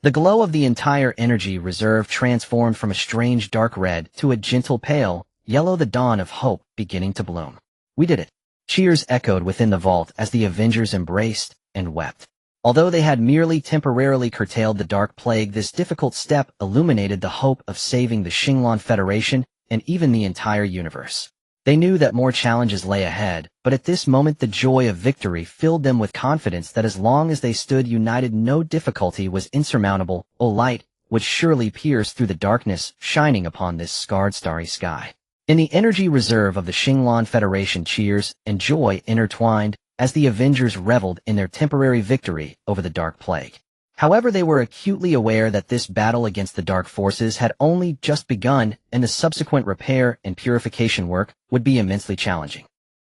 The glow of the entire energy reserve transformed from a strange dark red to a gentle pale yellow, the dawn of hope beginning to bloom. We did it. Cheers echoed within the vault as the Avengers embraced and wept. Although they had merely temporarily curtailed the dark plague, this difficult step illuminated the hope of saving the Shinglong Federation and even the entire universe. They knew that more challenges lay ahead, but at this moment the joy of victory filled them with confidence that as long as they stood united, no difficulty was insurmountable. Light would surely pierce through the darkness, shining upon this scarred starry sky. In the energy reserve of the Shinglong Federation, cheers and joy intertwined as the Avengers reveled in their temporary victory over the dark plague. However, they were acutely aware that this battle against the dark forces had only just begun, and the subsequent repair and purification work would be immensely challenging.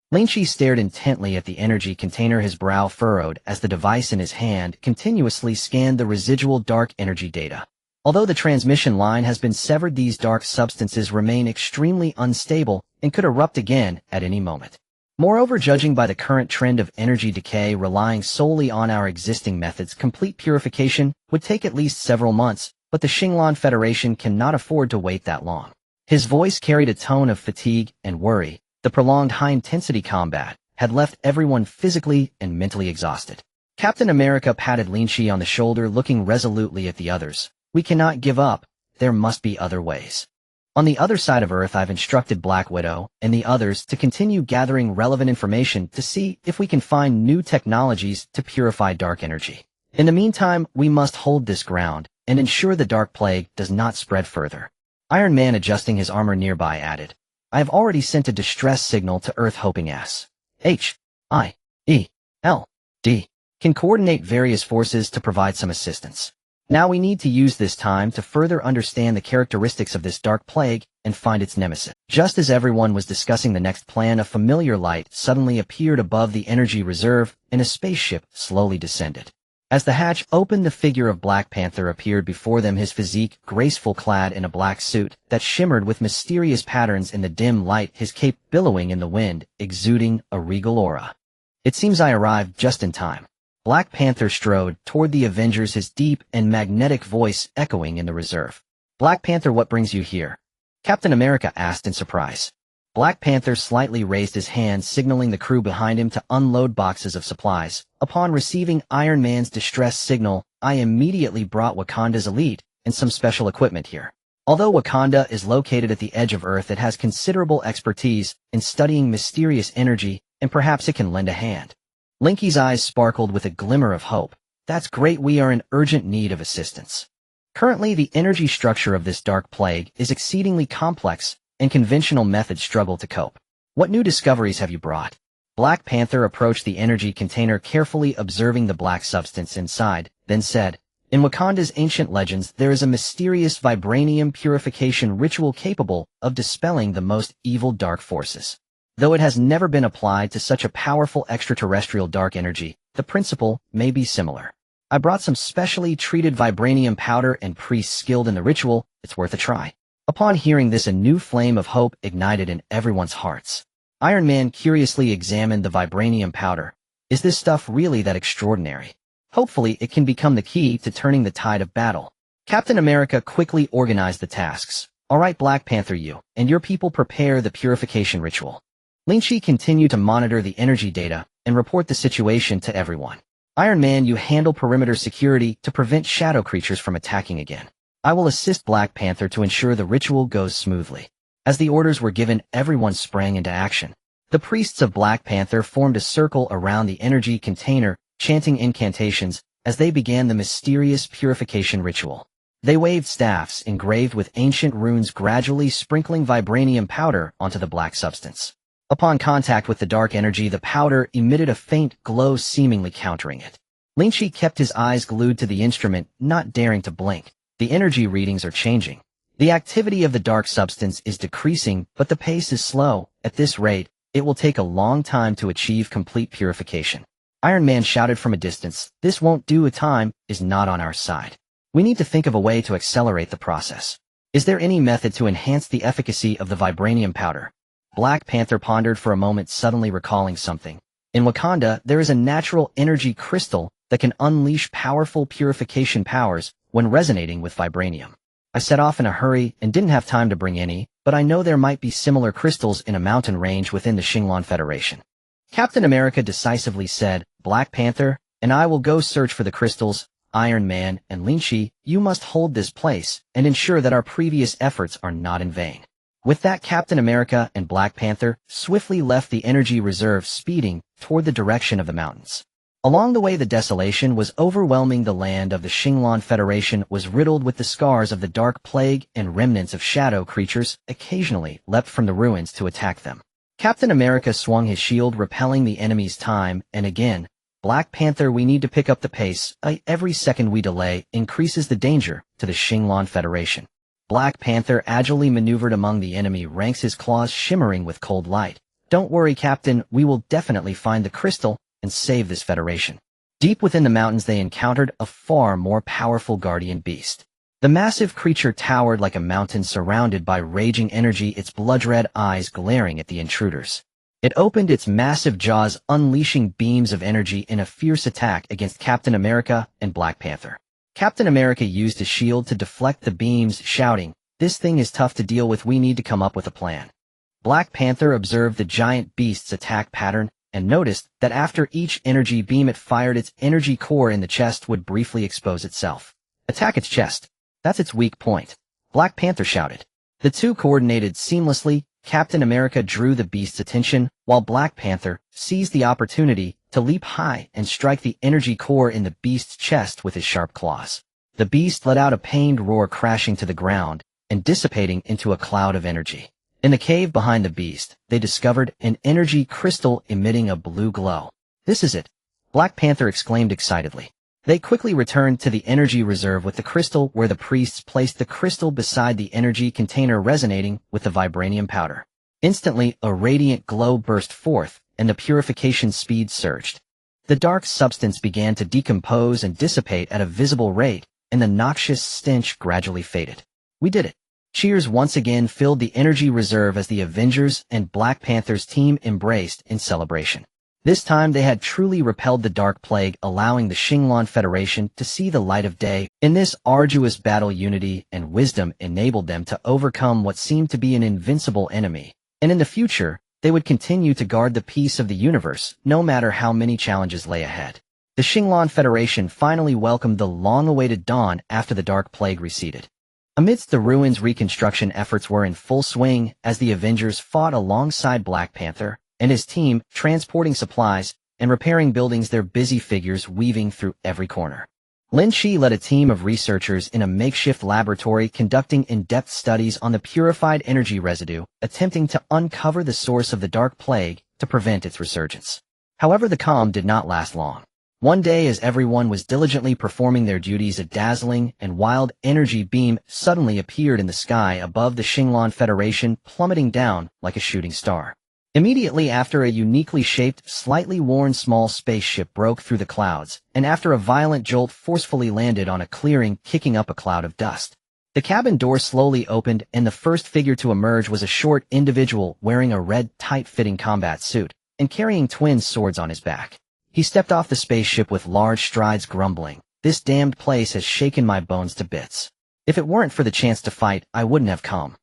Lynch stared intently at the energy container, his brow furrowed as the device in his hand continuously scanned the residual dark energy data. Although the transmission line has been severed, these dark substances remain extremely unstable and could erupt again at any moment. Moreover, judging by the current trend of energy decay, relying solely on our existing methods, complete purification would take at least several months, but the Shinglong Federation cannot afford to wait that long. His voice carried a tone of fatigue and worry. The prolonged high-intensity combat had left everyone physically and mentally exhausted. Captain America patted Lynch on the shoulder, looking resolutely at the others. We cannot give up. There must be other ways. On the other side of Earth, I've instructed Black Widow and the others to continue gathering relevant information to see if we can find new technologies to purify dark energy. In the meantime, we must hold this ground and ensure the dark plague does not spread further. Iron Man, adjusting his armor nearby, added, I have already sent a distress signal to Earth, hoping SHIELD can coordinate various forces to provide some assistance. Now we need to use this time to further understand the characteristics of this dark plague and find its nemesis. Just as everyone was discussing the next plan, a familiar light suddenly appeared above the energy reserve, and a spaceship slowly descended. As the hatch opened, the figure of Black Panther appeared before them, his physique graceful, clad in a black suit that shimmered with mysterious patterns in the dim light, his cape billowing in the wind, exuding a regal aura. It seems I arrived just in time. Black Panther strode toward the Avengers, his deep and magnetic voice echoing in the reserve. Black Panther, what brings you here? Captain America asked in surprise. Black Panther slightly raised his hand, signaling the crew behind him to unload boxes of supplies. Upon receiving Iron Man's distress signal, I immediately brought Wakanda's elite and some special equipment here. Although Wakanda is located at the edge of Earth, it has considerable expertise in studying mysterious energy, and perhaps it can lend a hand. Linky's eyes sparkled with a glimmer of hope. That's great, we are in urgent need of assistance. Currently, the energy structure of this dark plague is exceedingly complex, and conventional methods struggle to cope. What new discoveries have you brought? Black Panther approached the energy container, carefully observing the black substance inside, then said, In Wakanda's ancient legends, there is a mysterious vibranium purification ritual capable of dispelling the most evil dark forces. Though it has never been applied to such a powerful extraterrestrial dark energy, the principle may be similar. I brought some specially treated vibranium powder, and priests skilled in the ritual, it's worth a try. Upon hearing this, a new flame of hope ignited in everyone's hearts. Iron Man curiously examined the vibranium powder. Is this stuff really that extraordinary? Hopefully it can become the key to turning the tide of battle. Captain America quickly organized the tasks. Alright, Black Panther, you and your people prepare the purification ritual. Lynch continued to monitor the energy data and report the situation to everyone. Iron Man, you handle perimeter security to prevent shadow creatures from attacking again. I will assist Black Panther to ensure the ritual goes smoothly. As the orders were given, everyone sprang into action. The priests of Black Panther formed a circle around the energy container, chanting incantations as they began the mysterious purification ritual. They waved staffs engraved with ancient runes, gradually sprinkling vibranium powder onto the black substance. Upon contact with the dark energy, the powder emitted a faint glow, seemingly countering it. Lynch kept his eyes glued to the instrument, not daring to blink. The energy readings are changing. The activity of the dark substance is decreasing, but the pace is slow. At this rate, it will take a long time to achieve complete purification. Iron Man shouted from a distance, "This won't do. A time is not on our side. We need to think of a way to accelerate the process. Is there any method to enhance the efficacy of the vibranium powder?" Black Panther pondered for a moment, suddenly recalling something. In Wakanda, there is a natural energy crystal that can unleash powerful purification powers when resonating with vibranium. I set off in a hurry and didn't have time to bring any, but I know there might be similar crystals in a mountain range within the Shinglong Federation. Captain America decisively said, "Black Panther, and I will go search for the crystals. Iron Man and Lynch, you must hold this place and ensure that our previous efforts are not in vain." With that, Captain America and Black Panther swiftly left the energy reserve, speeding toward the direction of the mountains. Along the way, the desolation was overwhelming. The land of the Shinglong Federation was riddled with the scars of the Dark Plague, and remnants of shadow creatures occasionally leapt from the ruins to attack them. Captain America swung his shield, repelling the enemies time and again. "Black Panther, we need to pick up the pace. Every second we delay increases the danger to the Shinglong Federation." Black Panther agilely maneuvered among the enemy ranks, his claws shimmering with cold light. "Don't worry, Captain, we will definitely find the crystal and save this federation." Deep within the mountains, they encountered a far more powerful guardian beast. The massive creature towered like a mountain, surrounded by raging energy, its blood-red eyes glaring at the intruders. It opened its massive jaws, unleashing beams of energy in a fierce attack against Captain America and Black Panther. Captain America used his shield to deflect the beams, shouting, "This thing is tough to deal with. We need to come up with a plan." Black Panther observed the giant beast's attack pattern and noticed that after each energy beam it fired, its energy core in the chest would briefly expose itself. "Attack its chest. That's its weak point," Black Panther shouted. The two coordinated seamlessly. Captain America drew the beast's attention, while Black Panther seized the opportunity to leap high and strike the energy core in the beast's chest with his sharp claws. The beast let out a pained roar, crashing to the ground and dissipating into a cloud of energy. In the cave behind the beast, they discovered an energy crystal emitting a blue glow. "This is it," Black Panther exclaimed excitedly. They quickly returned to the energy reserve with the crystal, where the priests placed the crystal beside the energy container, resonating with the vibranium powder. Instantly, a radiant glow burst forth, and the purification speed surged. The dark substance began to decompose and dissipate at a visible rate, and the noxious stench gradually faded. "We did it." Cheers once again filled the energy reserve as the Avengers and Black Panther's team embraced in celebration. This time they had truly repelled the Dark Plague, allowing the Shinglong Federation to see the light of day. In this arduous battle, unity and wisdom enabled them to overcome what seemed to be an invincible enemy, and in the future, they would continue to guard the peace of the universe, no matter how many challenges lay ahead. The Shinglong Federation finally welcomed the long-awaited dawn after the Dark Plague receded. Amidst the ruins, reconstruction efforts were in full swing as the Avengers fought alongside Black Panther and his team, transporting supplies and repairing buildings, their busy figures weaving through every corner. Lynch led a team of researchers in a makeshift laboratory, conducting in-depth studies on the purified energy residue, attempting to uncover the source of the Dark Plague to prevent its resurgence. However, the calm did not last long. One day, as everyone was diligently performing their duties, a dazzling and wild energy beam suddenly appeared in the sky above the Shinglong Federation, plummeting down like a shooting star. Immediately after, a uniquely shaped, slightly worn small spaceship broke through the clouds, and after a violent jolt forcefully landed on a clearing, kicking up a cloud of dust. The cabin door slowly opened, and the first figure to emerge was a short individual wearing a red, tight-fitting combat suit and carrying twin swords on his back. He stepped off the spaceship with large strides, grumbling, "This damned place has shaken my bones to bits. If it weren't for the chance to fight, I wouldn't have come."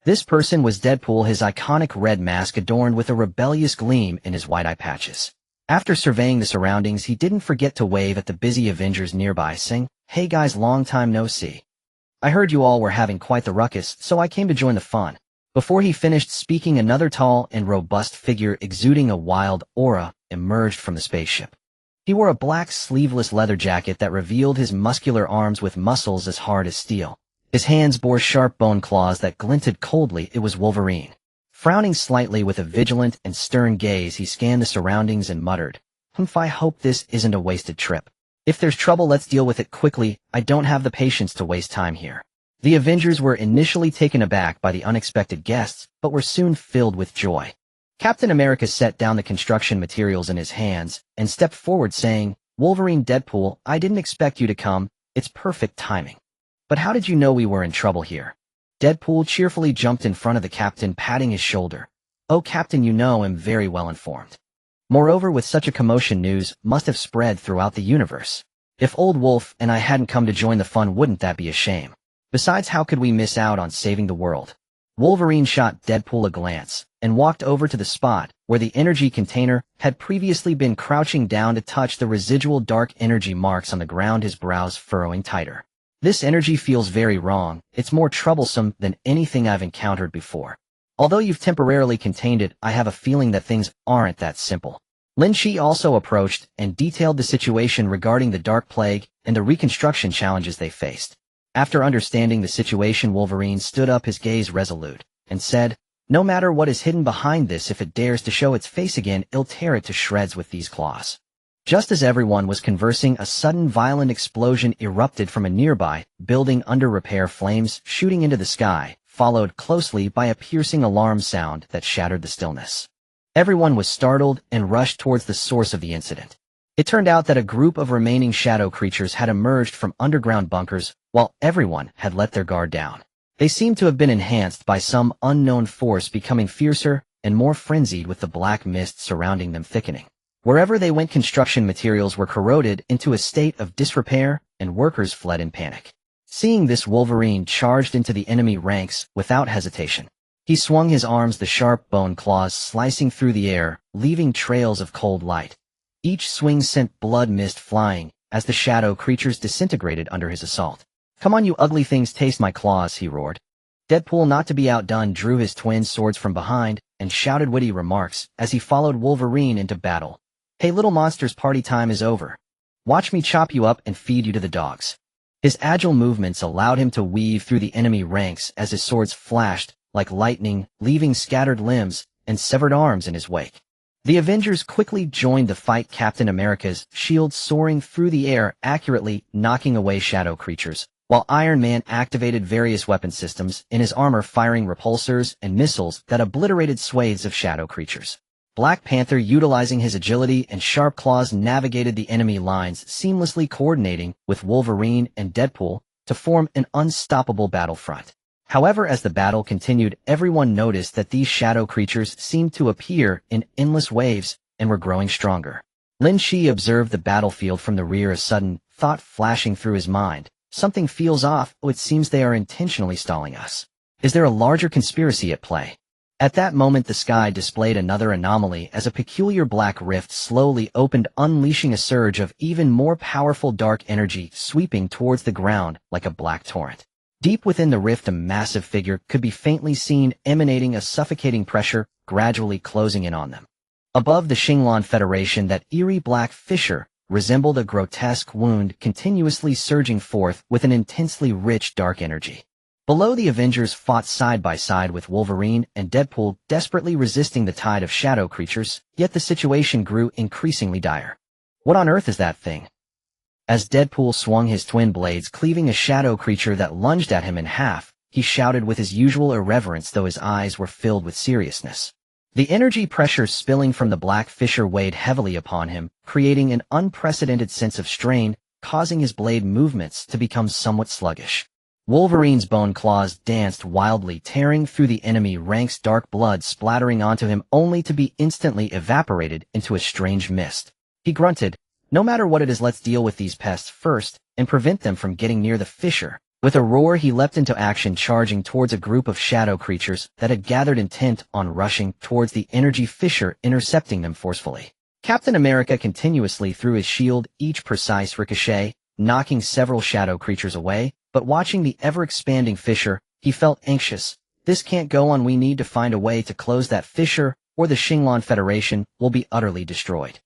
This person was Deadpool, his iconic red mask adorned with a rebellious gleam in his white eye patches. After surveying the surroundings, he didn't forget to wave at the busy Avengers nearby, saying, "Hey guys, long time no see. I heard you all were having quite the ruckus, so I came to join the fun." Before he finished speaking, another tall and robust figure exuding a wild aura emerged from the spaceship. He wore a black sleeveless leather jacket that revealed his muscular arms with muscles as hard as steel. His hands bore sharp bone claws that glinted coldly. It was Wolverine. Frowning slightly with a vigilant and stern gaze, he scanned the surroundings and muttered, I hope this isn't a wasted trip. If there's trouble, let's deal with it quickly. I don't have the patience to waste time here." The Avengers were initially taken aback by the unexpected guests, but were soon filled with joy. Captain America set down the construction materials in his hands and stepped forward, saying, "Wolverine, Deadpool, I didn't expect you to come. It's perfect timing. But how did you know we were in trouble here?" Deadpool cheerfully jumped in front of the captain, patting his shoulder. "Oh, Captain, you know I'm very well informed. Moreover, with such a commotion, news must have spread throughout the universe. If Old Wolf and I hadn't come to join the fun, wouldn't that be a shame? Besides, how could we miss out on saving the world?" Wolverine shot Deadpool a glance and walked over to the spot where the energy container had previously been, crouching down to touch the residual dark energy marks on the ground, his brows furrowing tighter. "This energy feels very wrong. It's more troublesome than anything I've encountered before. Although you've temporarily contained it, I have a feeling that things aren't that simple." Lynch also approached and detailed the situation regarding the Dark Plague and the reconstruction challenges they faced. After understanding the situation, Wolverine stood up, his gaze resolute, and said, "No matter what is hidden behind this, if it dares to show its face again, I'll tear it to shreds with these claws." Just as everyone was conversing, a sudden violent explosion erupted from a nearby building under repair, flames shooting into the sky, followed closely by a piercing alarm sound that shattered the stillness. Everyone was startled and rushed towards the source of the incident. It turned out that a group of remaining shadow creatures had emerged from underground bunkers while everyone had let their guard down. They seemed to have been enhanced by some unknown force, becoming fiercer and more frenzied with the black mist surrounding them thickening. Wherever they went, construction materials were corroded into a state of disrepair, and workers fled in panic. Seeing this, Wolverine charged into the enemy ranks without hesitation. He swung his arms, the sharp bone claws slicing through the air, leaving trails of cold light. Each swing sent blood mist flying as the shadow creatures disintegrated under his assault. "Come on, you ugly things, taste my claws," he roared. Deadpool, not to be outdone, drew his twin swords from behind and shouted witty remarks as he followed Wolverine into battle. "Hey little monsters, party time is over. Watch me chop you up and feed you to the dogs." His agile movements allowed him to weave through the enemy ranks as his swords flashed like lightning, leaving scattered limbs and severed arms in his wake. The Avengers quickly joined the fight, Captain America's shield soaring through the air, accurately knocking away shadow creatures, while Iron Man activated various weapon systems in his armor, firing repulsors and missiles that obliterated swathes of shadow creatures. Black Panther, utilizing his agility and sharp claws, navigated the enemy lines, seamlessly coordinating with Wolverine and Deadpool to form an unstoppable battlefront. However, as the battle continued, everyone noticed that these shadow creatures seemed to appear in endless waves and were growing stronger. Lynch observed the battlefield from the rear, a sudden thought flashing through his mind. Something feels off. Oh, it seems they are intentionally stalling us. Is there a larger conspiracy at play? At that moment, the sky displayed another anomaly as a peculiar black rift slowly opened, unleashing a surge of even more powerful dark energy sweeping towards the ground like a black torrent. Deep within the rift, a massive figure could be faintly seen, emanating a suffocating pressure, gradually closing in on them. Above the Shinglong Federation, that eerie black fissure resembled a grotesque wound, continuously surging forth with an intensely rich dark energy. Below, the Avengers fought side by side with Wolverine and Deadpool, desperately resisting the tide of shadow creatures, yet the situation grew increasingly dire. "What on earth is that thing?" As Deadpool swung his twin blades, cleaving a shadow creature that lunged at him in half, he shouted with his usual irreverence, though his eyes were filled with seriousness. The energy pressure spilling from the black fissure weighed heavily upon him, creating an unprecedented sense of strain, causing his blade movements to become somewhat sluggish. Wolverine's bone claws danced wildly, tearing through the enemy ranks, dark blood splattering onto him only to be instantly evaporated into a strange mist. He grunted, "No matter what it is, let's deal with these pests first and prevent them from getting near the fissure." With a roar, he leapt into action, charging towards a group of shadow creatures that had gathered, intent on rushing towards the energy fissure, intercepting them forcefully. Captain America continuously threw his shield, each precise ricochet, knocking several shadow creatures away, but watching the ever-expanding fissure, he felt anxious. This can't go on. We need to find a way to close that fissure, or the Shinglong Federation will be utterly destroyed.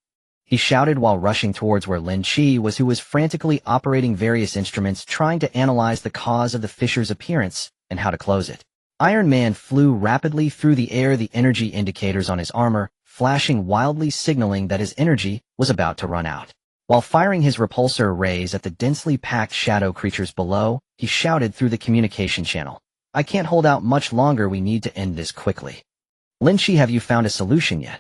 He shouted while rushing towards where Lynch was, who was frantically operating various instruments, trying to analyze the cause of the fissure's appearance and how to close it. Iron Man flew rapidly through the air, the energy indicators on his armor flashing wildly, signaling that his energy was about to run out. While firing his repulsor rays at the densely packed shadow creatures below, he shouted through the communication channel, "I can't hold out much longer. We need to end this quickly. Lynch, have you found a solution yet?"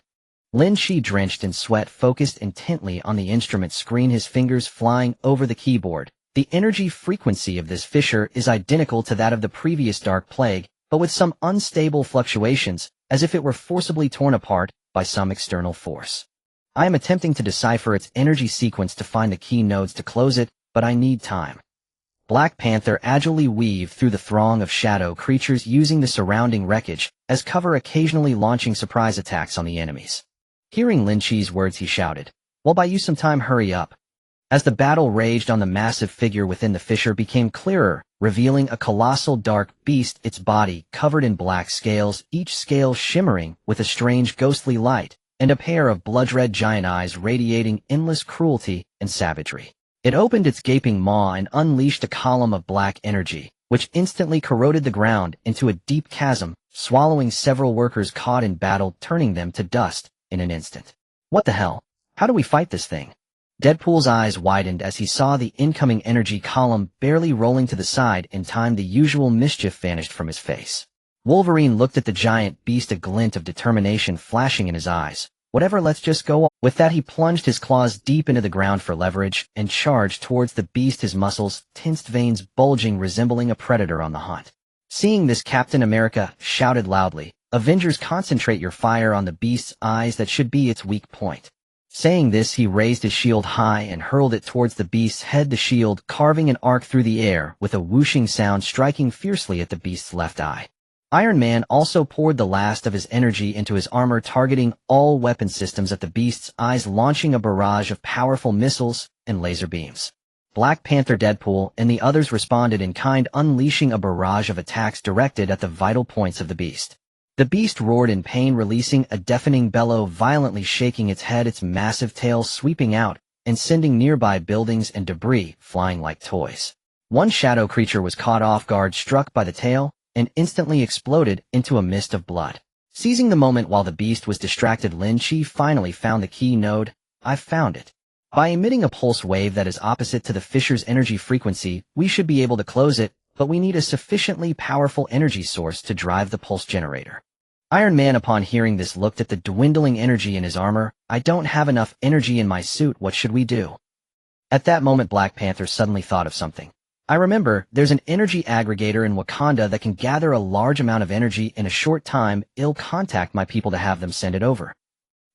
Lynch, drenched in sweat, focused intently on the instrument screen, his fingers flying over the keyboard. The energy frequency of this fissure is identical to that of the previous Dark Plague, but with some unstable fluctuations, as if it were forcibly torn apart by some external force. "I am attempting to decipher its energy sequence to find the key nodes to close it, but I need time." Black Panther agilely weaved through the throng of shadow creatures, using the surrounding wreckage as cover, occasionally launching surprise attacks on the enemies. Hearing Lynch's words, he shouted, "Well, buy you some time, hurry up." As the battle raged on, the massive figure within the fissure became clearer, revealing a colossal dark beast, its body covered in black scales, each scale shimmering with a strange ghostly light, and a pair of blood-red giant eyes radiating endless cruelty and savagery. It opened its gaping maw and unleashed a column of black energy, which instantly corroded the ground into a deep chasm, swallowing several workers caught in battle, turning them to dust in an instant. "What the hell? How do we fight this thing?" Deadpool's eyes widened as he saw the incoming energy column barely rolling to the side. In time, the usual mischief vanished from his face. Wolverine looked at the giant beast, a glint of determination flashing in his eyes. "Whatever, let's just go." With that, he plunged his claws deep into the ground for leverage and charged towards the beast, his muscles, tensed veins bulging, resembling a predator on the hunt. Seeing this, Captain America shouted loudly, "Avengers, concentrate your fire on the beast's eyes. That should be its weak point." Saying this, he raised his shield high and hurled it towards the beast's head, the shield carving an arc through the air with a whooshing sound, striking fiercely at the beast's left eye. Iron Man also poured the last of his energy into his armor, targeting all weapon systems at the beast's eyes, launching a barrage of powerful missiles and laser beams. Black Panther, Deadpool, and the others responded in kind, unleashing a barrage of attacks directed at the vital points of the beast. The beast roared in pain, releasing a deafening bellow, violently shaking its head, its massive tail sweeping out and sending nearby buildings and debris flying like toys. One shadow creature was caught off guard, struck by the tail, and instantly exploded into a mist of blood. Seizing the moment while the beast was distracted, Lynch finally found the key node. "I've found it. By emitting a pulse wave that is opposite to the fissure's energy frequency, we should be able to close it, but we need a sufficiently powerful energy source to drive the pulse generator." Iron Man, upon hearing this, looked at the dwindling energy in his armor. "I don't have enough energy in my suit. What should we do?" At that moment, Black Panther suddenly thought of something. "I remember, there's an energy aggregator in Wakanda that can gather a large amount of energy in a short time. I'll contact my people to have them send it over."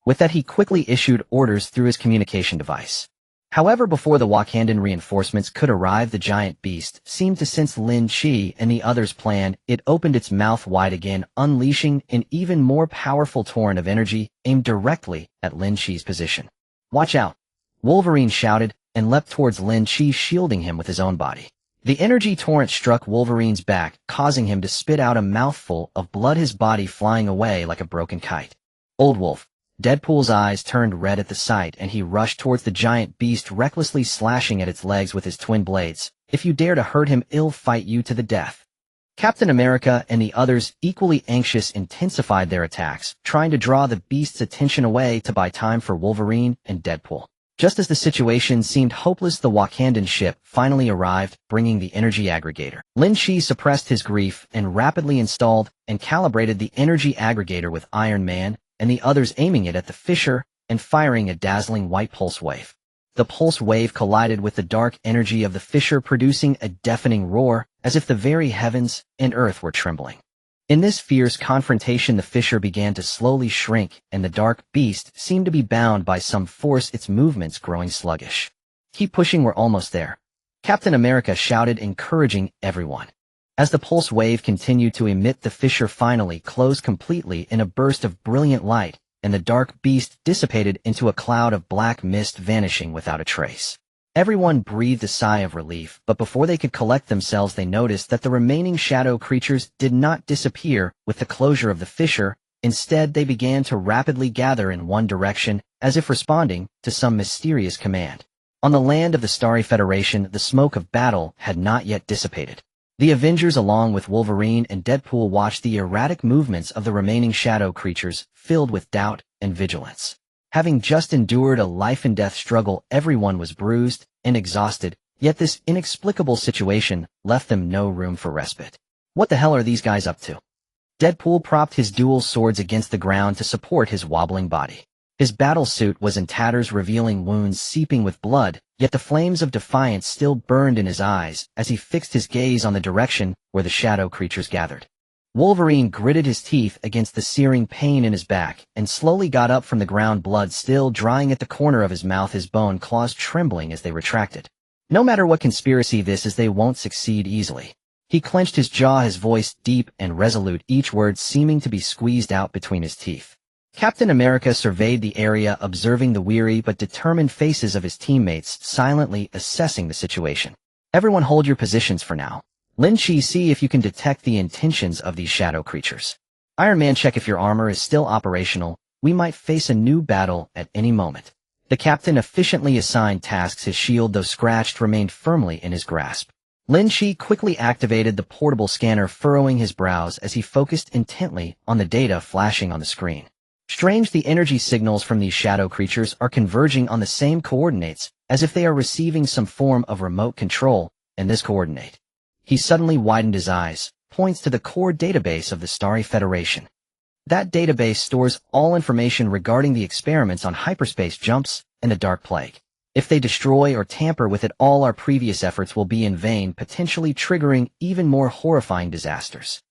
With that, he quickly issued orders through his communication device. However, before the Wakandan reinforcements could arrive, the giant beast seemed to sense Lin Chi and the others' plan. It opened its mouth wide again, unleashing an even more powerful torrent of energy aimed directly at Lin Chi's position. "Watch out!" Wolverine shouted and leapt towards Lin Chi, shielding him with his own body. The energy torrent struck Wolverine's back, causing him to spit out a mouthful of blood, his body flying away like a broken kite. "Old Wolf." Deadpool's eyes turned red at the sight, and he rushed towards the giant beast, recklessly slashing at its legs with his twin blades. "If you dare to hurt him, I'll fight you to the death." Captain America and the others, equally anxious, intensified their attacks, trying to draw the beast's attention away to buy time for Wolverine and Deadpool. Just as the situation seemed hopeless, the Wakandan ship finally arrived, bringing the energy aggregator. Lin Chi suppressed his grief and rapidly installed and calibrated the energy aggregator, with Iron Man and the others aiming it at the fissure and firing a dazzling white pulse wave. The pulse wave collided with the dark energy of the fissure, producing a deafening roar, as if the very heavens and earth were trembling. In this fierce confrontation, the fissure began to slowly shrink, and the dark beast seemed to be bound by some force, its movements growing sluggish. "Keep pushing, we're almost there," Captain America shouted, encouraging everyone. As the pulse wave continued to emit, the fissure finally closed completely in a burst of brilliant light, and the dark beast dissipated into a cloud of black mist, vanishing without a trace. Everyone breathed a sigh of relief, but before they could collect themselves, they noticed that the remaining shadow creatures did not disappear with the closure of the fissure. Instead, they began to rapidly gather in one direction, as if responding to some mysterious command. On the land of the Starry Federation, the smoke of battle had not yet dissipated. The Avengers, along with Wolverine and Deadpool, watched the erratic movements of the remaining shadow creatures, filled with doubt and vigilance. Having just endured a life-and-death struggle, everyone was bruised and exhausted, yet this inexplicable situation left them no room for respite. What the hell are these guys up to? Deadpool propped his dual swords against the ground to support his wobbling body. His battle suit was in tatters, revealing wounds seeping with blood, yet the flames of defiance still burned in his eyes as he fixed his gaze on the direction where the shadow creatures gathered. Wolverine gritted his teeth against the searing pain in his back and slowly got up from the ground, blood still drying at the corner of his mouth, his bone claws trembling as they retracted. No matter what conspiracy this is, they won't succeed easily. He clenched his jaw, his voice deep and resolute, each word seeming to be squeezed out between his teeth. Captain America surveyed the area, observing the weary but determined faces of his teammates, silently assessing the situation. "Everyone hold your positions for now. Lynch, see if you can detect the intentions of these shadow creatures. Iron Man, check if your armor is still operational. We might face a new battle at any moment." The captain efficiently assigned tasks. His shield, though scratched, remained firmly in his grasp. Lynch quickly activated the portable scanner, furrowing his brows as he focused intently on the data flashing on the screen. Strange, the energy signals from these shadow creatures are converging on the same coordinates, as if they are receiving some form of remote control, and this coordinate. He suddenly widened his eyes, points to the core database of the Starry Federation. That database stores all information regarding the experiments on hyperspace jumps and the Dark Plague. If they destroy or tamper with it, all our previous efforts will be in vain, potentially triggering even more horrifying disasters.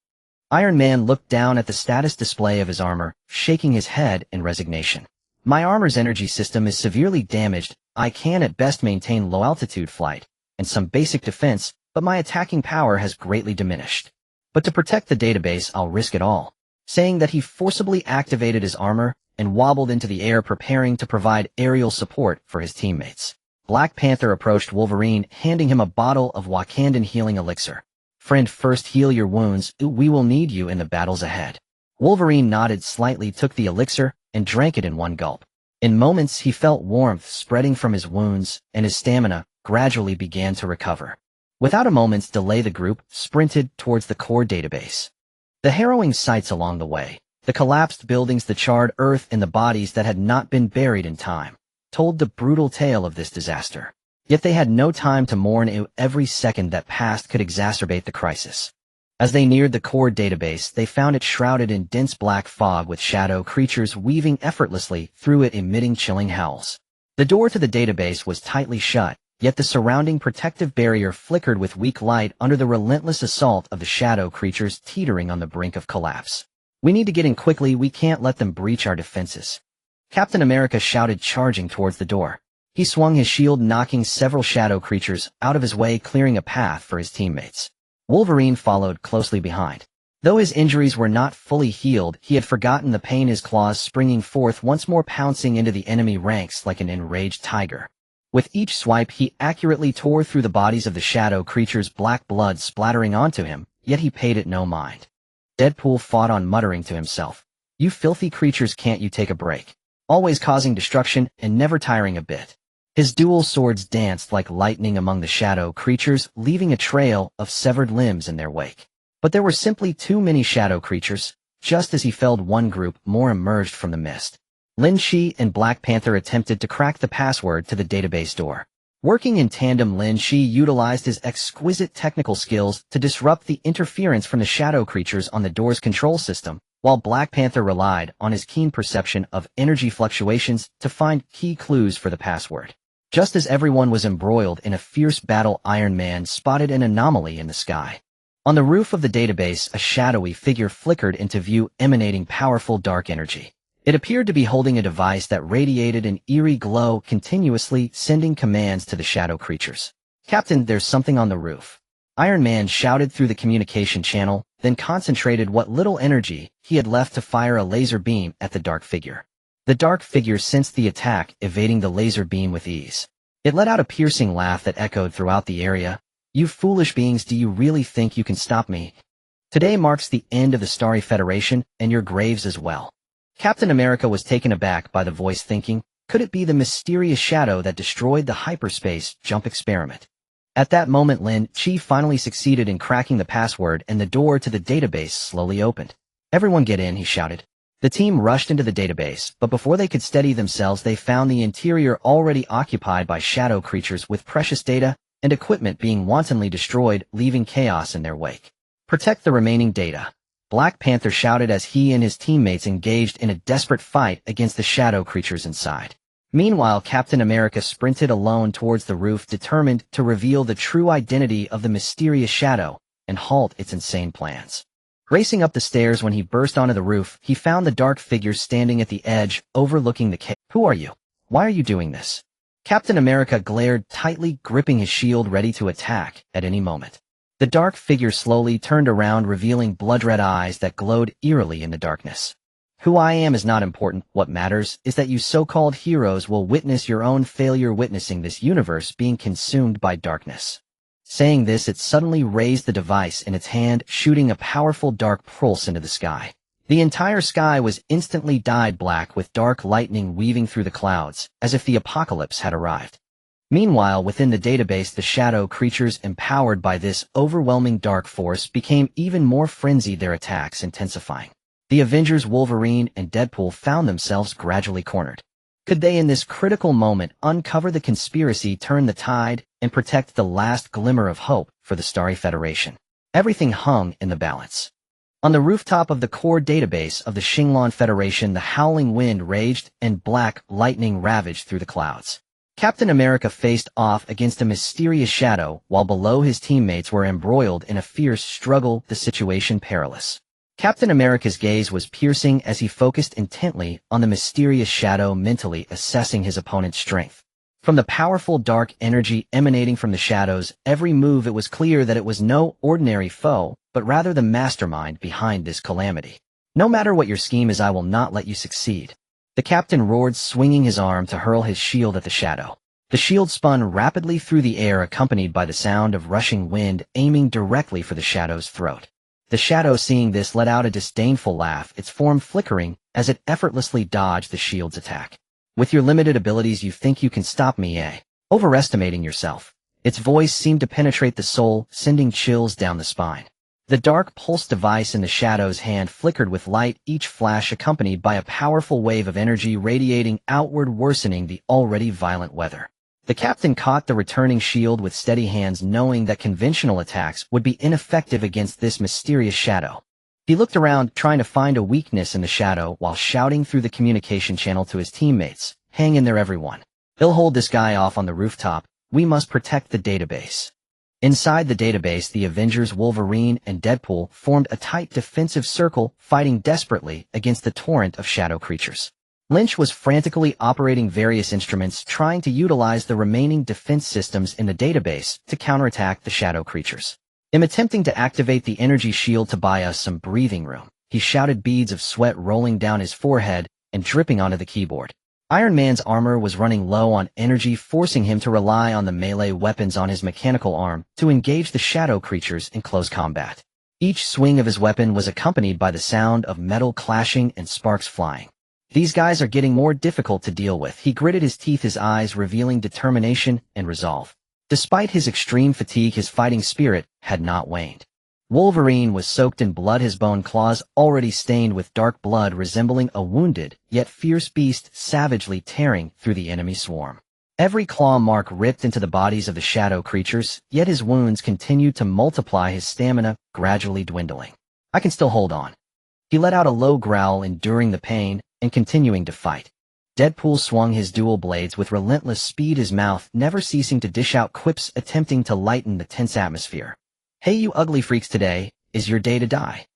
Iron Man looked down at the status display of his armor, shaking his head in resignation. "My armor's energy system is severely damaged. I can at best maintain low-altitude flight and some basic defense, but my attacking power has greatly diminished. But to protect the database, I'll risk it all." Saying that, he forcibly activated his armor and wobbled into the air, preparing to provide aerial support for his teammates. Black Panther approached Wolverine, handing him a bottle of Wakandan healing elixir. "Friend, first heal your wounds. We will need you in the battles ahead." Wolverine nodded slightly, took the elixir, and drank it in one gulp. In moments, he felt warmth spreading from his wounds, and his stamina gradually began to recover. Without a moment's delay, the group sprinted towards the core database. The harrowing sights along the way, the collapsed buildings, the charred earth, and the bodies that had not been buried in time, told the brutal tale of this disaster. Yet they had no time to mourn. Every second that passed could exacerbate the crisis. As they neared the core database, they found it shrouded in dense black fog, with shadow creatures weaving effortlessly through it, emitting chilling howls. The door to the database was tightly shut, yet the surrounding protective barrier flickered with weak light under the relentless assault of the shadow creatures, teetering on the brink of collapse. "We need to get in quickly. We can't let them breach our defenses," Captain America shouted, charging towards the door. He swung his shield, knocking several shadow creatures out of his way, clearing a path for his teammates. Wolverine followed closely behind. Though his injuries were not fully healed, he had forgotten the pain, his claws springing forth, once more pouncing into the enemy ranks like an enraged tiger. With each swipe, he accurately tore through the bodies of the shadow creatures, black blood splattering onto him, yet he paid it no mind. Deadpool fought on, muttering to himself, "You filthy creatures, can't you take a break? Always causing destruction and never tiring a bit." His dual swords danced like lightning among the shadow creatures, leaving a trail of severed limbs in their wake. But there were simply too many shadow creatures. Just as he felled one group, more emerged from the mist. Lynch and Black Panther attempted to crack the password to the database door. Working in tandem, Lynch utilized his exquisite technical skills to disrupt the interference from the shadow creatures on the door's control system, while Black Panther relied on his keen perception of energy fluctuations to find key clues for the password. Just as everyone was embroiled in a fierce battle, Iron Man spotted an anomaly in the sky. On the roof of the database, a shadowy figure flickered into view, emanating powerful dark energy. It appeared to be holding a device that radiated an eerie glow, continuously sending commands to the shadow creatures. "Captain, there's something on the roof." Iron Man shouted through the communication channel, then concentrated what little energy he had left to fire a laser beam at the dark figure. The dark figure sensed the attack, evading the laser beam with ease. It let out a piercing laugh that echoed throughout the area. "You foolish beings, do you really think you can stop me? Today marks the end of the Starry Federation, and your graves as well." Captain America was taken aback by the voice, thinking, could it be the mysterious shadow that destroyed the hyperspace jump experiment? At that moment, Lynch finally succeeded in cracking the password, and the door to the database slowly opened. "Everyone get in," he shouted. The team rushed into the database, but before they could steady themselves, they found the interior already occupied by shadow creatures with precious data and equipment being wantonly destroyed, leaving chaos in their wake. "Protect the remaining data," Black Panther shouted as he and his teammates engaged in a desperate fight against the shadow creatures inside. Meanwhile, Captain America sprinted alone towards the roof, determined to reveal the true identity of the mysterious shadow and halt its insane plans. Racing up the stairs, when he burst onto the roof, he found the dark figure standing at the edge, overlooking the cave. "Who are you? Why are you doing this?" Captain America glared, tightly gripping his shield, ready to attack at any moment. The dark figure slowly turned around, revealing blood-red eyes that glowed eerily in the darkness. "Who I am is not important. What matters is that you so-called heroes will witness your own failure, witnessing this universe being consumed by darkness." Saying this, it suddenly raised the device in its hand, shooting a powerful dark pulse into the sky. The entire sky was instantly dyed black, with dark lightning weaving through the clouds, as if the apocalypse had arrived. Meanwhile, within the database, the shadow creatures, empowered by this overwhelming dark force, became even more frenzied, their attacks intensifying. The Avengers, Wolverine, and Deadpool found themselves gradually cornered. Could they, in this critical moment, uncover the conspiracy, turn the tide, and protect the last glimmer of hope for the Starry Federation? Everything hung in the balance. On the rooftop of the core database of the Shinglong Federation, the howling wind raged and black lightning ravaged through the clouds. Captain America faced off against a mysterious shadow, while below his teammates were embroiled in a fierce struggle, the situation perilous. Captain America's gaze was piercing as he focused intently on the mysterious shadow, mentally assessing his opponent's strength. From the powerful dark energy emanating from the shadows, every move, it was clear that it was no ordinary foe, but rather the mastermind behind this calamity. "No matter what your scheme is, I will not let you succeed," the captain roared, swinging his arm to hurl his shield at the shadow. The shield spun rapidly through the air, accompanied by the sound of rushing wind, aiming directly for the shadow's throat. The shadow, seeing this, let out a disdainful laugh, its form flickering as it effortlessly dodged the shield's attack. "With your limited abilities, you think you can stop me, eh? Overestimating yourself." Its voice seemed to penetrate the soul, sending chills down the spine. The dark pulse device in the shadow's hand flickered with light, each flash accompanied by a powerful wave of energy radiating outward, worsening the already violent weather. The captain caught the returning shield with steady hands, knowing that conventional attacks would be ineffective against this mysterious shadow. He looked around, trying to find a weakness in the shadow, while shouting through the communication channel to his teammates, "Hang in there, everyone. They'll hold this guy off on the rooftop. We must protect the database." Inside the database, the Avengers, Wolverine, and Deadpool formed a tight defensive circle, fighting desperately against the torrent of shadow creatures. Lynch was frantically operating various instruments, trying to utilize the remaining defense systems in the database to counterattack the shadow creatures. In attempting to activate the energy shield to buy us some breathing room, he shouted, beads of sweat rolling down his forehead and dripping onto the keyboard. Iron Man's armor was running low on energy, forcing him to rely on the melee weapons on his mechanical arm to engage the shadow creatures in close combat. Each swing of his weapon was accompanied by the sound of metal clashing and sparks flying. "These guys are getting more difficult to deal with," he gritted his teeth, his eyes revealing determination and resolve. Despite his extreme fatigue, his fighting spirit had not waned. Wolverine was soaked in blood, his bone claws already stained with dark blood, resembling a wounded yet fierce beast savagely tearing through the enemy swarm. Every claw mark ripped into the bodies of the shadow creatures, yet his wounds continued to multiply, his stamina gradually dwindling. "I can still hold on." He let out a low growl, enduring the pain and continuing to fight. Deadpool swung his dual blades with relentless speed, his mouth never ceasing to dish out quips attempting to lighten the tense atmosphere. Hey you ugly freaks, today is your day to die.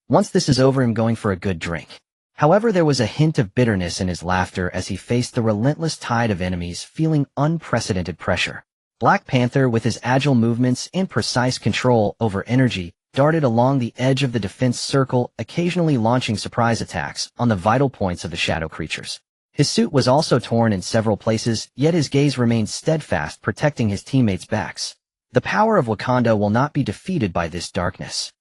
Once this is over, I'm going for a good drink. However, there was a hint of bitterness in his laughter as he faced the relentless tide of enemies, feeling unprecedented pressure. Black Panther, with his agile movements and precise control over energy, darted along the edge of the defense circle, occasionally launching surprise attacks on the vital points of the shadow creatures. His suit was also torn in several places, yet his gaze remained steadfast, protecting his teammates' backs. The power of Wakanda will not be defeated by this darkness,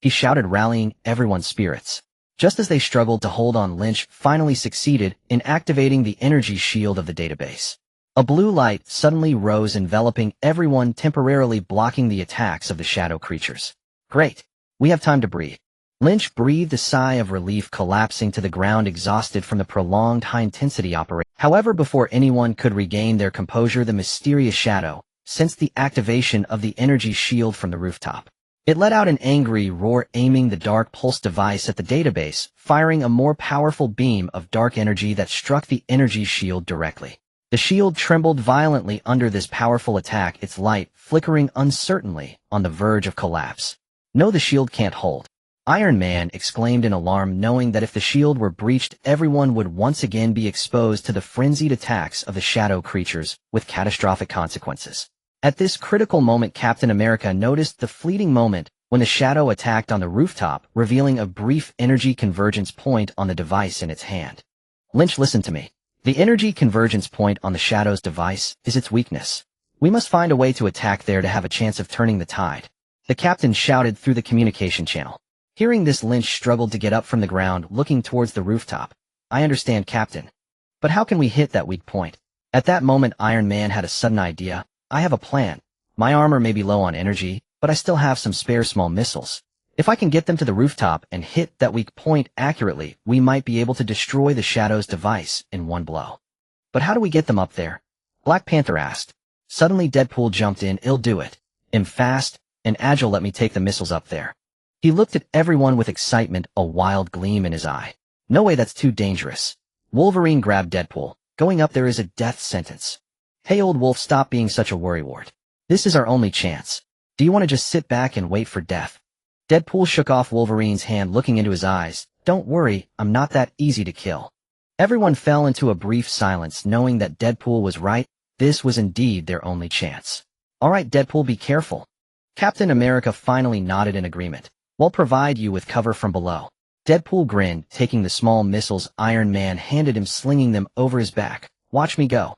he shouted, rallying everyone's spirits. Just as they struggled to hold on, Lynch finally succeeded in activating the energy shield of the database. A blue light suddenly rose, enveloping everyone, temporarily blocking the attacks of the shadow creatures. Great. We have time to breathe. Lynch breathed a sigh of relief, collapsing to the ground, exhausted from the prolonged high-intensity operation. However, before anyone could regain their composure, the mysterious shadow sensed the activation of the energy shield from the rooftop. It let out an angry roar, aiming the dark pulse device at the database, firing a more powerful beam of dark energy that struck the energy shield directly. The shield trembled violently under this powerful attack, its light flickering uncertainly on the verge of collapse. No, the shield can't hold. Iron Man exclaimed in alarm, knowing that if the shield were breached, everyone would once again be exposed to the frenzied attacks of the shadow creatures, with catastrophic consequences. At this critical moment, Captain America noticed the fleeting moment when the shadow attacked on the rooftop, revealing a brief energy convergence point on the device in its hand. Lynch, listen to me. The energy convergence point on the shadow's device is its weakness. We must find a way to attack there to have a chance of turning the tide, the captain shouted through the communication channel. Hearing this, Lynch struggled to get up from the ground, looking towards the rooftop. I understand, Captain. But how can we hit that weak point? At that moment, Iron Man had a sudden idea. I have a plan. My armor may be low on energy, but I still have some spare small missiles. If I can get them to the rooftop and hit that weak point accurately, we might be able to destroy the Shadow's device in one blow. But how do we get them up there? Black Panther asked. Suddenly Deadpool jumped in. I'll do it. I'm fast and agile, let me take the missiles up there. He looked at everyone with excitement, a wild gleam in his eye. No way, that's too dangerous. Wolverine grabbed Deadpool. Going up there is a death sentence. Hey old wolf, stop being such a worrywart. This is our only chance. Do you want to just sit back and wait for death? Deadpool shook off Wolverine's hand, looking into his eyes. Don't worry, I'm not that easy to kill. Everyone fell into a brief silence, knowing that Deadpool was right. This was indeed their only chance. All right, Deadpool, be careful. Captain America finally nodded in agreement. We'll provide you with cover from below. Deadpool grinned, taking the small missiles Iron Man handed him, slinging them over his back. Watch me go.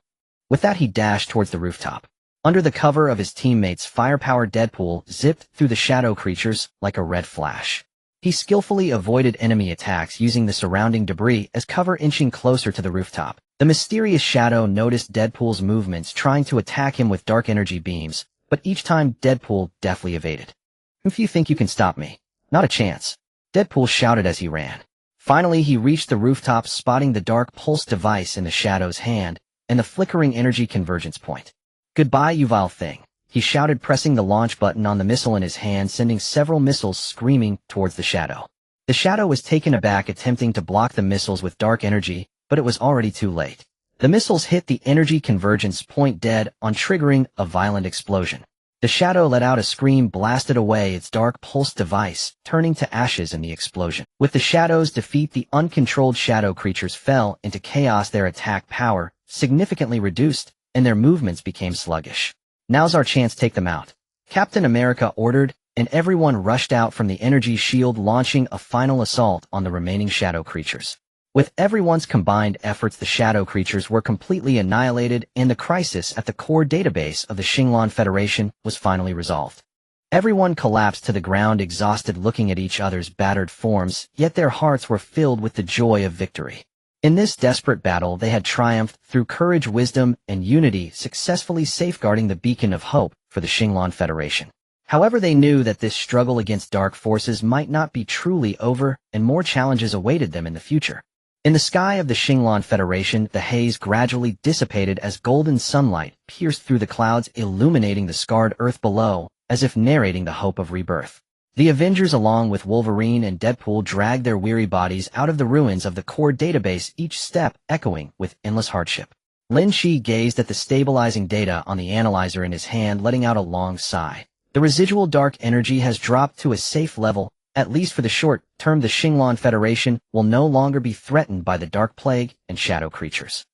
With that, he dashed towards the rooftop. Under the cover of his teammates' firepower, Deadpool zipped through the shadow creatures like a red flash. He skillfully avoided enemy attacks, using the surrounding debris as cover, inching closer to the rooftop. The mysterious shadow noticed Deadpool's movements, trying to attack him with dark energy beams, but each time Deadpool deftly evaded. If you think you can stop me? Not a chance. Deadpool shouted as he ran. Finally, he reached the rooftop, spotting the dark pulse device in the shadow's hand and the flickering energy convergence point. Goodbye, you vile thing, he shouted, pressing the launch button on the missile in his hand, sending several missiles screaming towards the shadow. The shadow was taken aback, attempting to block the missiles with dark energy, but it was already too late. The missiles hit the energy convergence point dead on, triggering a violent explosion. The shadow let out a scream, blasted away its dark pulse device, turning to ashes in the explosion. With the shadow's defeat, the uncontrolled shadow creatures fell into chaos, their attack power significantly reduced, and their movements became sluggish. Now's our chance, take them out, Captain America ordered, and everyone rushed out from the energy shield, launching a final assault on the remaining shadow creatures. With everyone's combined efforts, the shadow creatures were completely annihilated, and the crisis at the core database of the Shinglong Federation was finally resolved. Everyone collapsed to the ground, exhausted, looking at each other's battered forms, yet their hearts were filled with the joy of victory. In this desperate battle, they had triumphed through courage, wisdom, and unity, successfully safeguarding the beacon of hope for the Shinglong Federation. However, they knew that this struggle against dark forces might not be truly over, and more challenges awaited them in the future. In the sky of the Shinglong Federation, the haze gradually dissipated as golden sunlight pierced through the clouds, illuminating the scarred earth below, as if narrating the hope of rebirth. The Avengers along with Wolverine and Deadpool dragged their weary bodies out of the ruins of the core database, each step echoing with endless hardship. Lynch gazed at the stabilizing data on the analyzer in his hand, letting out a long sigh. The residual dark energy has dropped to a safe level, at least for the short term. The Shinglong Federation will no longer be threatened by the Dark Plague and shadow creatures.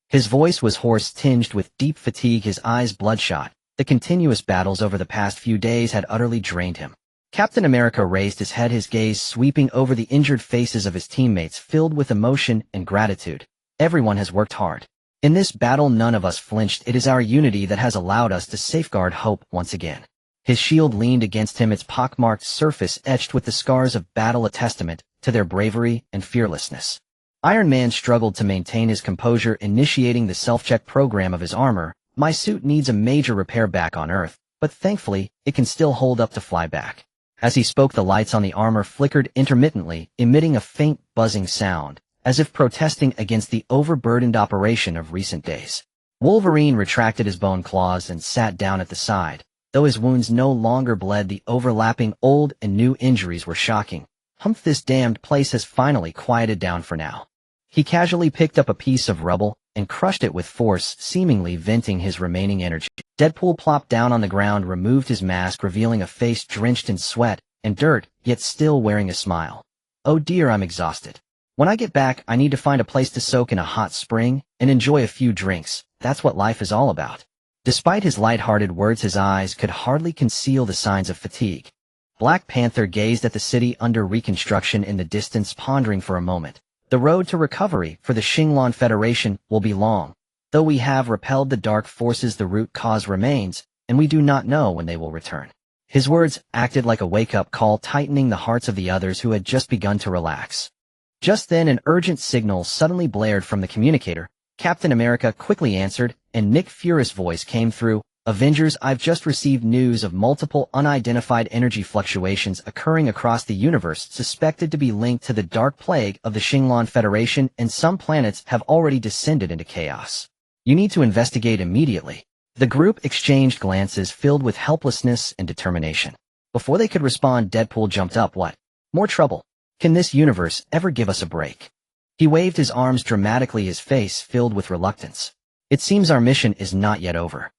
His voice was hoarse, tinged with deep fatigue, his eyes bloodshot. The continuous battles over the past few days had utterly drained him. Captain America raised his head, his gaze sweeping over the injured faces of his teammates, filled with emotion and gratitude. Everyone has worked hard. In this battle none of us flinched. It is our unity that has allowed us to safeguard hope once again. His shield leaned against him, its pockmarked surface etched with the scars of battle, a testament to their bravery and fearlessness. Iron Man struggled to maintain his composure, initiating the self-check program of his armor. My suit needs a major repair back on Earth, but thankfully, it can still hold up to fly back. As he spoke, the lights on the armor flickered intermittently, emitting a faint buzzing sound, as if protesting against the overburdened operation of recent days. Wolverine retracted his bone claws and sat down at the side. Though his wounds no longer bled, the overlapping old and new injuries were shocking. Humph, this damned place has finally quieted down for now. He casually picked up a piece of rubble and crushed it with force, seemingly venting his remaining energy. Deadpool plopped down on the ground, removed his mask, revealing a face drenched in sweat and dirt, yet still wearing a smile. Oh dear, I'm exhausted. When I get back, I need to find a place to soak in a hot spring and enjoy a few drinks. That's what life is all about. Despite his light-hearted words, his eyes could hardly conceal the signs of fatigue. Black Panther gazed at the city under reconstruction in the distance, pondering for a moment. The road to recovery for the Shinglong Federation will be long. Though we have repelled the dark forces, the root cause remains, and we do not know when they will return. His words acted like a wake-up call, tightening the hearts of the others who had just begun to relax. Just then, an urgent signal suddenly blared from the communicator. Captain America quickly answered, and Nick Fury's voice came through. Avengers, I've just received news of multiple unidentified energy fluctuations occurring across the universe, suspected to be linked to the Dark Plague of the Shinglong Federation, and some planets have already descended into chaos. You need to investigate immediately. The group exchanged glances filled with helplessness and determination. Before they could respond, Deadpool jumped up. What? More trouble? Can this universe ever give us a break? He waved his arms dramatically, his face filled with reluctance. It seems our mission is not yet over.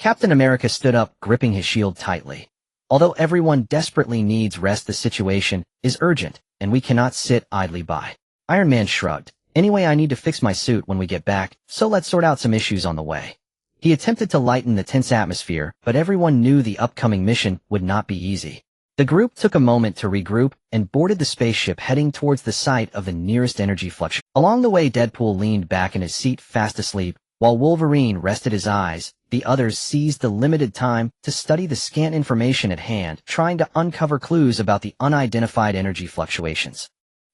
Captain America stood up, gripping his shield tightly. Although everyone desperately needs rest, the situation is urgent, and we cannot sit idly by. Iron Man shrugged. Anyway, I need to fix my suit when we get back, so let's sort out some issues on the way. He attempted to lighten the tense atmosphere, but everyone knew the upcoming mission would not be easy. The group took a moment to regroup and boarded the spaceship, heading towards the site of the nearest energy fluctuation. Along the way, Deadpool leaned back in his seat, fast asleep, while Wolverine rested his eyes. The others seized the limited time to study the scant information at hand, trying to uncover clues about the unidentified energy fluctuations.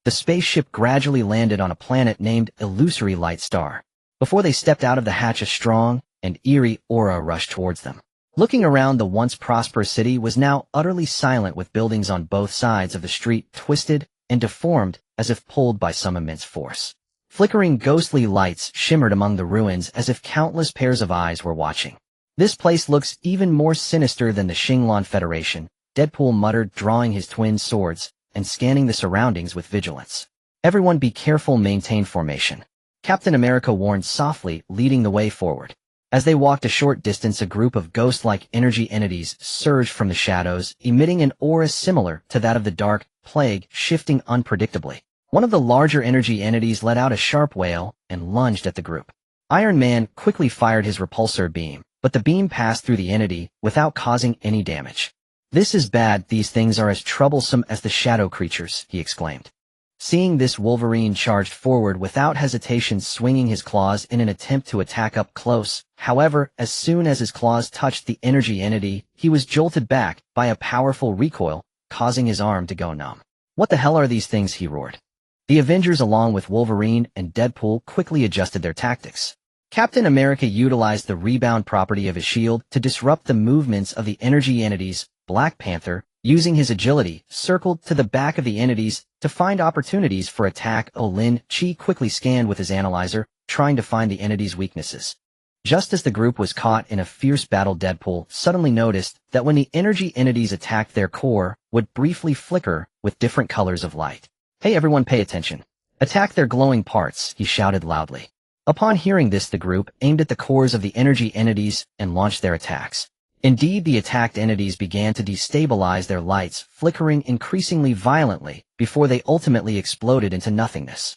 The spaceship gradually landed on a planet named Illusory Light Star. Before they stepped out of the hatch, a strong and eerie aura rushed towards them. Looking around, the once prosperous city was now utterly silent, with buildings on both sides of the street twisted and deformed as if pulled by some immense force. Flickering ghostly lights shimmered among the ruins as if countless pairs of eyes were watching. This place looks even more sinister than the Shinglong Federation, Deadpool muttered, drawing his twin swords and scanning the surroundings with vigilance. Everyone be careful, maintain formation. Captain America warned softly, leading the way forward. As they walked a short distance, a group of ghost-like energy entities surged from the shadows, emitting an aura similar to that of the Dark Plague, shifting unpredictably. One of the larger energy entities let out a sharp wail and lunged at the group. Iron Man quickly fired his repulsor beam, but the beam passed through the entity without causing any damage. This is bad. These things are as troublesome as the shadow creatures, he exclaimed. Seeing this, Wolverine charged forward without hesitation, swinging his claws in an attempt to attack up close. However, as soon as his claws touched the energy entity, he was jolted back by a powerful recoil, causing his arm to go numb. What the hell are these things? He roared. The Avengers, along with Wolverine and Deadpool, quickly adjusted their tactics. Captain America utilized the rebound property of his shield to disrupt the movements of the energy entities. Black Panther, using his agility, circled to the back of the entities to find opportunities for attack. Lynch quickly scanned with his analyzer, trying to find the entity's weaknesses. Just as the group was caught in a fierce battle, Deadpool suddenly noticed that when the energy entities attacked, their core would briefly flicker with different colors of light. "Hey everyone, pay attention. Attack their glowing parts," he shouted loudly. Upon hearing this, the group aimed at the cores of the energy entities and launched their attacks. Indeed, the attacked entities began to destabilize, their lights flickering increasingly violently before they ultimately exploded into nothingness.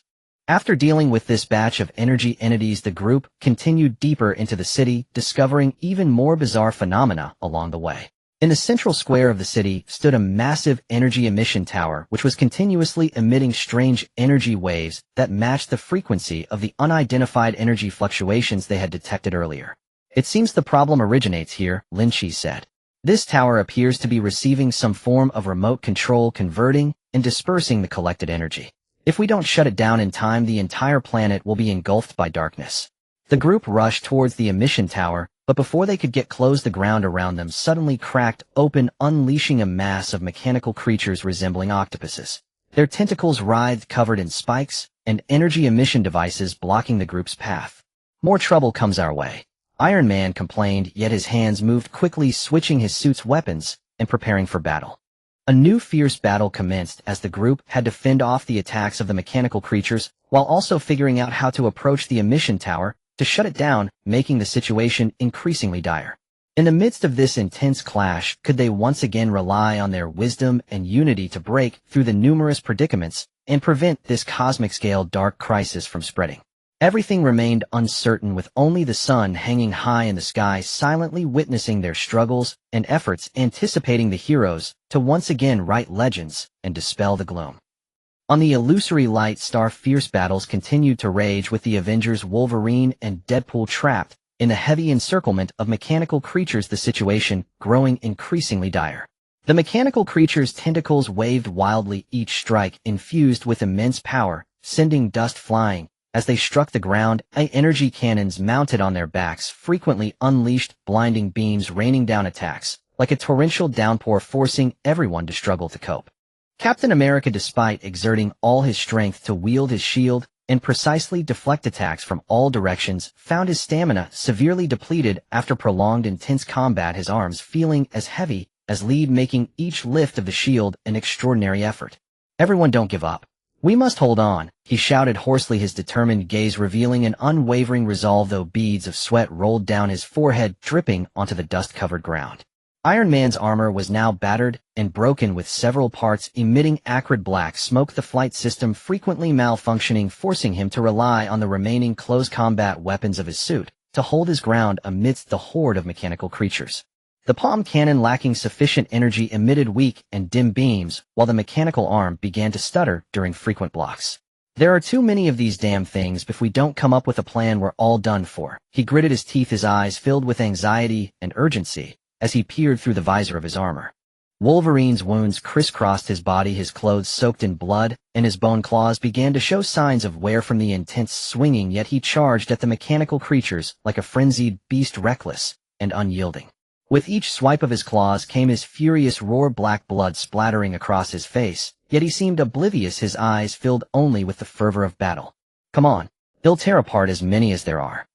After dealing with this batch of energy entities, the group continued deeper into the city, discovering even more bizarre phenomena along the way. In the central square of the city stood a massive energy emission tower, which was continuously emitting strange energy waves that matched the frequency of the unidentified energy fluctuations they had detected earlier. "It seems the problem originates here," Lynch said. "This tower appears to be receiving some form of remote control, converting and dispersing the collected energy. If we don't shut it down in time, the entire planet will be engulfed by darkness." The group rushed towards the emission tower, but before they could get close, the ground around them suddenly cracked open, unleashing a mass of mechanical creatures resembling octopuses. Their tentacles writhed, covered in spikes, and energy emission devices blocking the group's path. "More trouble comes our way," Iron Man complained, yet his hands moved quickly, switching his suit's weapons and preparing for battle. A new fierce battle commenced as the group had to fend off the attacks of the mechanical creatures while also figuring out how to approach the emission tower to shut it down, making the situation increasingly dire. In the midst of this intense clash, could they once again rely on their wisdom and unity to break through the numerous predicaments and prevent this cosmic-scale dark crisis from spreading? Everything remained uncertain, with only the sun hanging high in the sky, silently witnessing their struggles and efforts, anticipating the heroes to once again write legends and dispel the gloom. On the illusory light star, fierce battles continued to rage, with the Avengers, Wolverine, and Deadpool trapped in the heavy encirclement of mechanical creatures, the situation growing increasingly dire. The mechanical creatures' tentacles waved wildly, each strike infused with immense power, sending dust flying. As they struck the ground, energy cannons mounted on their backs frequently unleashed blinding beams, raining down attacks like a torrential downpour, forcing everyone to struggle to cope. Captain America, despite exerting all his strength to wield his shield and precisely deflect attacks from all directions, found his stamina severely depleted after prolonged intense combat, his arms feeling as heavy as lead, making each lift of the shield an extraordinary effort. "Everyone, don't give up. We must hold on," he shouted hoarsely, his determined gaze revealing an unwavering resolve, though beads of sweat rolled down his forehead, dripping onto the dust-covered ground. Iron Man's armor was now battered and broken, with several parts emitting acrid black smoke, the flight system frequently malfunctioning, forcing him to rely on the remaining close combat weapons of his suit to hold his ground amidst the horde of mechanical creatures. The palm cannon, lacking sufficient energy, emitted weak and dim beams, while the mechanical arm began to stutter during frequent blocks. "There are too many of these damn things. If we don't come up with a plan, we're all done for." He gritted his teeth, his eyes filled with anxiety and urgency as he peered through the visor of his armor. Wolverine's wounds crisscrossed his body, his clothes soaked in blood, and his bone claws began to show signs of wear from the intense swinging, yet he charged at the mechanical creatures like a frenzied beast, reckless and unyielding. With each swipe of his claws came his furious roar, black blood splattering across his face, yet he seemed oblivious, his eyes filled only with the fervor of battle. "Come on, he'll tear apart as many as there are."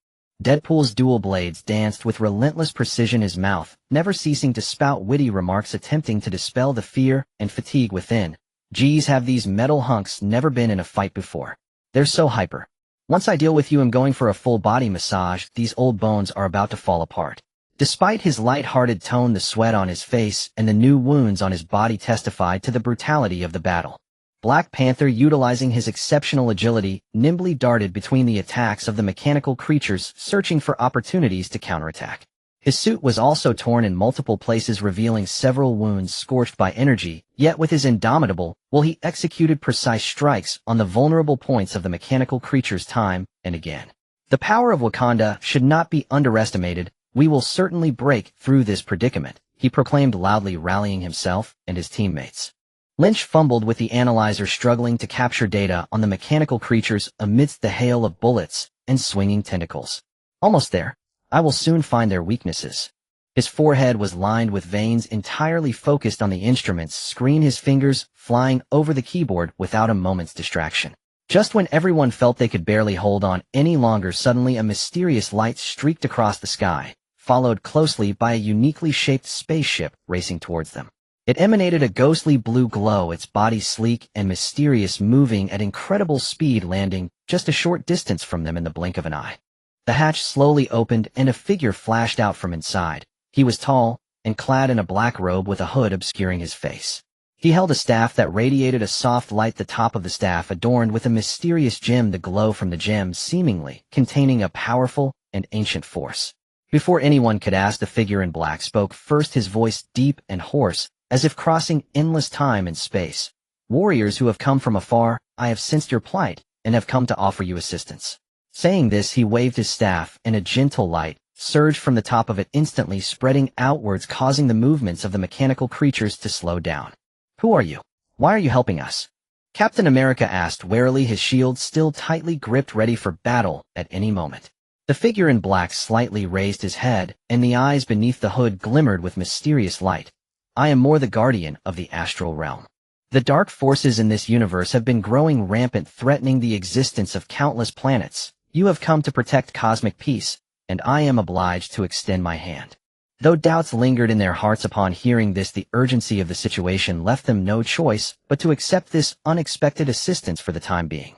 Deadpool's dual blades danced with relentless precision, his mouth never ceasing to spout witty remarks, attempting to dispel the fear and fatigue within. "Geez, have these metal hunks never been in a fight before? They're so hyper. Once I deal with you, I'm going for a full body massage. These old bones are about to fall apart." Despite his light-hearted tone, the sweat on his face and the new wounds on his body testified to the brutality of the battle. Black Panther, utilizing his exceptional agility, nimbly darted between the attacks of the mechanical creatures, searching for opportunities to counterattack. His suit was also torn in multiple places, revealing several wounds scorched by energy, yet with his indomitable will, he executed precise strikes on the vulnerable points of the mechanical creatures time and again. "The power of Wakanda should not be underestimated. We will certainly break through this predicament," he proclaimed loudly, rallying himself and his teammates. Lynch fumbled with the analyzer, struggling to capture data on the mechanical creatures amidst the hail of bullets and swinging tentacles. "Almost there. I will soon find their weaknesses." His forehead was lined with veins, entirely focused on the instrument's screen, his fingers flying over the keyboard without a moment's distraction. Just when everyone felt they could barely hold on any longer, suddenly a mysterious light streaked across the sky, followed closely by a uniquely shaped spaceship racing towards them. It emanated a ghostly blue glow, its body sleek and mysterious, moving at incredible speed, landing just a short distance from them in the blink of an eye. The hatch slowly opened and a figure flashed out from inside. He was tall and clad in a black robe with a hood obscuring his face. He held a staff that radiated a soft light, the top of the staff adorned with a mysterious gem, the glow from the gem seemingly containing a powerful and ancient force. Before anyone could ask, the figure in black spoke first, his voice deep and hoarse, as if crossing endless time and space. "Warriors who have come from afar, I have sensed your plight, and have come to offer you assistance." Saying this, he waved his staff, and a gentle light surged from the top of it, instantly spreading outwards, causing the movements of the mechanical creatures to slow down. "Who are you? Why are you helping us?" Captain America asked warily, his shield still tightly gripped, ready for battle at any moment. The figure in black slightly raised his head, and the eyes beneath the hood glimmered with mysterious light. "I am the guardian of the astral realm. The dark forces in this universe have been growing rampant, threatening the existence of countless planets. You have come to protect cosmic peace, and I am obliged to extend my hand." Though doubts lingered in their hearts upon hearing this, the urgency of the situation left them no choice but to accept this unexpected assistance for the time being.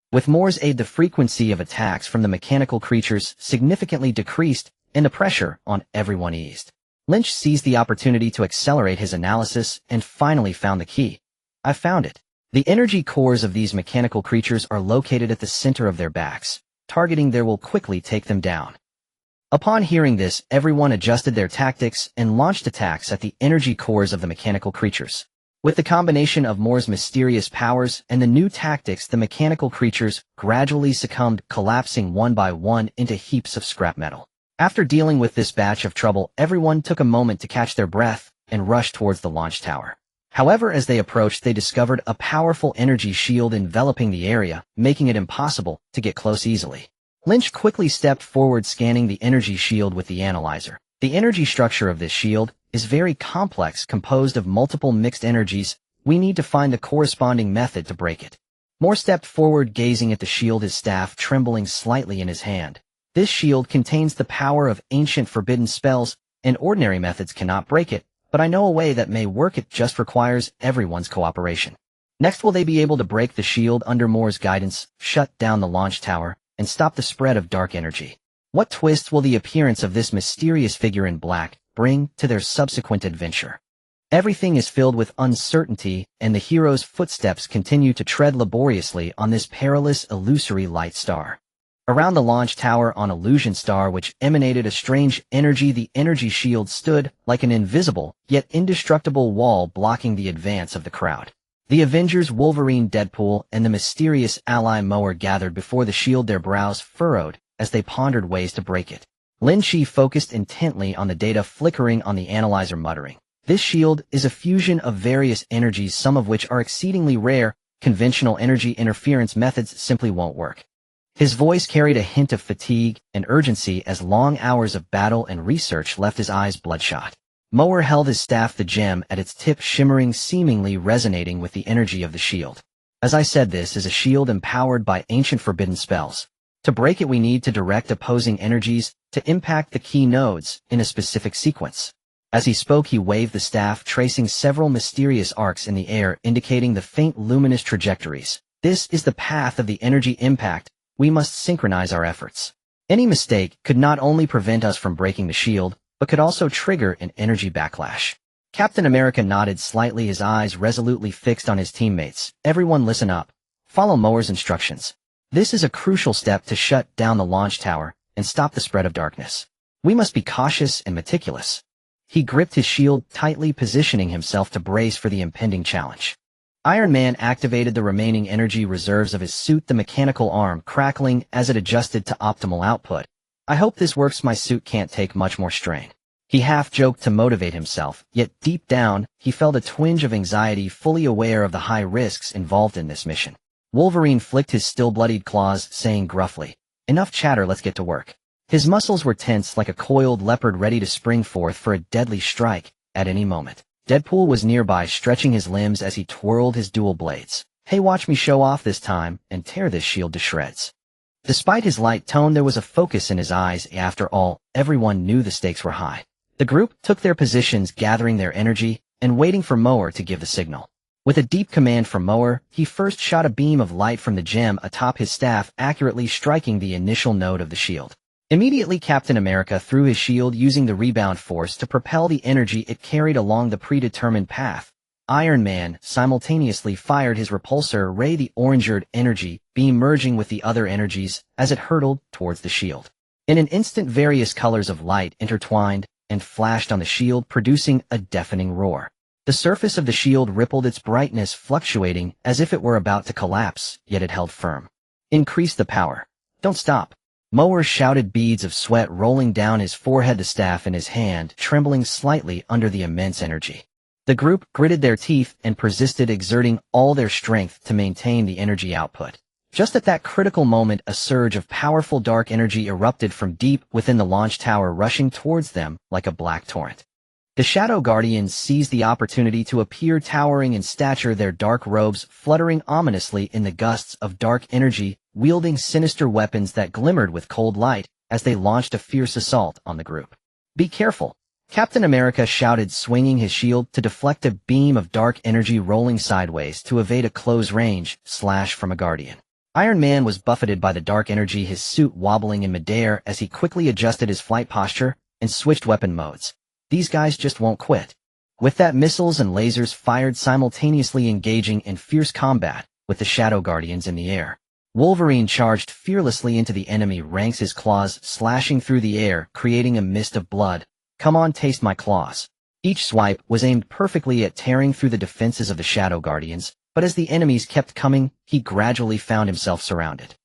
With Moore's aid, the frequency of attacks from the mechanical creatures significantly decreased, and the pressure on everyone eased. Lynch seized the opportunity to accelerate his analysis and finally found the key. "I found it. The energy cores of these mechanical creatures are located at the center of their backs. Targeting there will quickly take them down." Upon hearing this, everyone adjusted their tactics and launched attacks at the energy cores of the mechanical creatures. With the combination of Moore's mysterious powers and the new tactics, the mechanical creatures gradually succumbed, collapsing one by one into heaps of scrap metal. After dealing with this batch of trouble, everyone took a moment to catch their breath and rushed towards the launch tower. However, as they approached, they discovered a powerful energy shield enveloping the area, making it impossible to get close easily. Lynch quickly stepped forward, scanning the energy shield with the analyzer. The energy structure of this shield is very complex, composed of multiple mixed energies. We need to find the corresponding method to break it. Moore stepped forward, gazing at the shield, his staff trembling slightly in his hand. "This shield contains the power of ancient forbidden spells, and ordinary methods cannot break it, but I know a way that may work. It just requires everyone's cooperation." Next, will they be able to break the shield under Moore's guidance, shut down the launch tower, and stop the spread of dark energy? What twists will the appearance of this mysterious figure in black bring to their subsequent adventure? Everything is filled with uncertainty, and the hero's footsteps continue to tread laboriously on this perilous, illusory light star. Around the launch tower on Illusion Star, which emanated a strange energy, the energy shield stood like an invisible yet indestructible wall, blocking the advance of the crowd. The Avengers, Wolverine, Deadpool, and the mysterious ally Moore gathered before the shield, their brows furrowed as they pondered ways to break it. Lynch focused intently on the data flickering on the analyzer, muttering, "This shield is a fusion of various energies, some of which are exceedingly rare. Conventional energy interference methods simply won't work." His voice carried a hint of fatigue and urgency as long hours of battle and research left his eyes bloodshot. Moore held his staff, the gem at its tip shimmering, seemingly resonating with the energy of the shield. "As I said, this is a shield empowered by ancient forbidden spells. To break it, we need to direct opposing energies to impact the key nodes in a specific sequence." As he spoke, he waved the staff, tracing several mysterious arcs in the air, indicating the faint luminous trajectories. "This is the path of the energy impact. We must synchronize our efforts. Any mistake could not only prevent us from breaking the shield, but could also trigger an energy backlash." Captain America nodded slightly, his eyes resolutely fixed on his teammates. "Everyone listen up. Follow Moore's instructions. This is a crucial step to shut down the launch tower and stop the spread of darkness. We must be cautious and meticulous." He gripped his shield tightly, positioning himself to brace for the impending challenge. Iron Man activated the remaining energy reserves of his suit, the mechanical arm crackling as it adjusted to optimal output. "I hope this works. My suit can't take much more strain." He half-joked to motivate himself, yet deep down, he felt a twinge of anxiety, fully aware of the high risks involved in this mission. Wolverine flicked his still-bloodied claws, saying gruffly, "Enough chatter, let's get to work." His muscles were tense like a coiled leopard, ready to spring forth for a deadly strike at any moment. Deadpool was nearby, stretching his limbs as he twirled his dual blades. Hey, watch me show off this time and tear this shield to shreds. Despite his light tone, there was a focus in his eyes. After all, everyone knew the stakes were high. The group took their positions, gathering their energy and waiting for Mower to give the signal. With a deep command from Mower, he first shot a beam of light from the gem atop his staff, accurately striking the initial node of the shield. Immediately, Captain America threw his shield, using the rebound force to propel the energy it carried along the predetermined path. Iron Man simultaneously fired his repulsor ray, the orange-red energy beam merging with the other energies as it hurtled towards the shield. In an instant, various colors of light intertwined and flashed on the shield, producing a deafening roar. The surface of the shield rippled, its brightness fluctuating as if it were about to collapse, yet it held firm. Increase the power. Don't stop. Mower shouted, beads of sweat rolling down his forehead, the staff in his hand trembling slightly under the immense energy. The group gritted their teeth and persisted, exerting all their strength to maintain the energy output. Just at that critical moment, a surge of powerful dark energy erupted from deep within the launch tower, rushing towards them like a black torrent. The Shadow Guardians seized the opportunity to appear, towering in stature, their dark robes fluttering ominously in the gusts of dark energy, wielding sinister weapons that glimmered with cold light as they launched a fierce assault on the group. Be careful! Captain America shouted, swinging his shield to deflect a beam of dark energy rolling sideways to evade a close-range slash from a Guardian. Iron Man was buffeted by the dark energy, his suit wobbling in midair as he quickly adjusted his flight posture and switched weapon modes. These guys just won't quit. With that, missiles and lasers fired simultaneously, engaging in fierce combat with the Shadow Guardians in the air. Wolverine charged fearlessly into the enemy ranks, his claws slashing through the air, creating a mist of blood. Come on, taste my claws. Each swipe was aimed perfectly at tearing through the defenses of the Shadow Guardians, but as the enemies kept coming, he gradually found himself surrounded.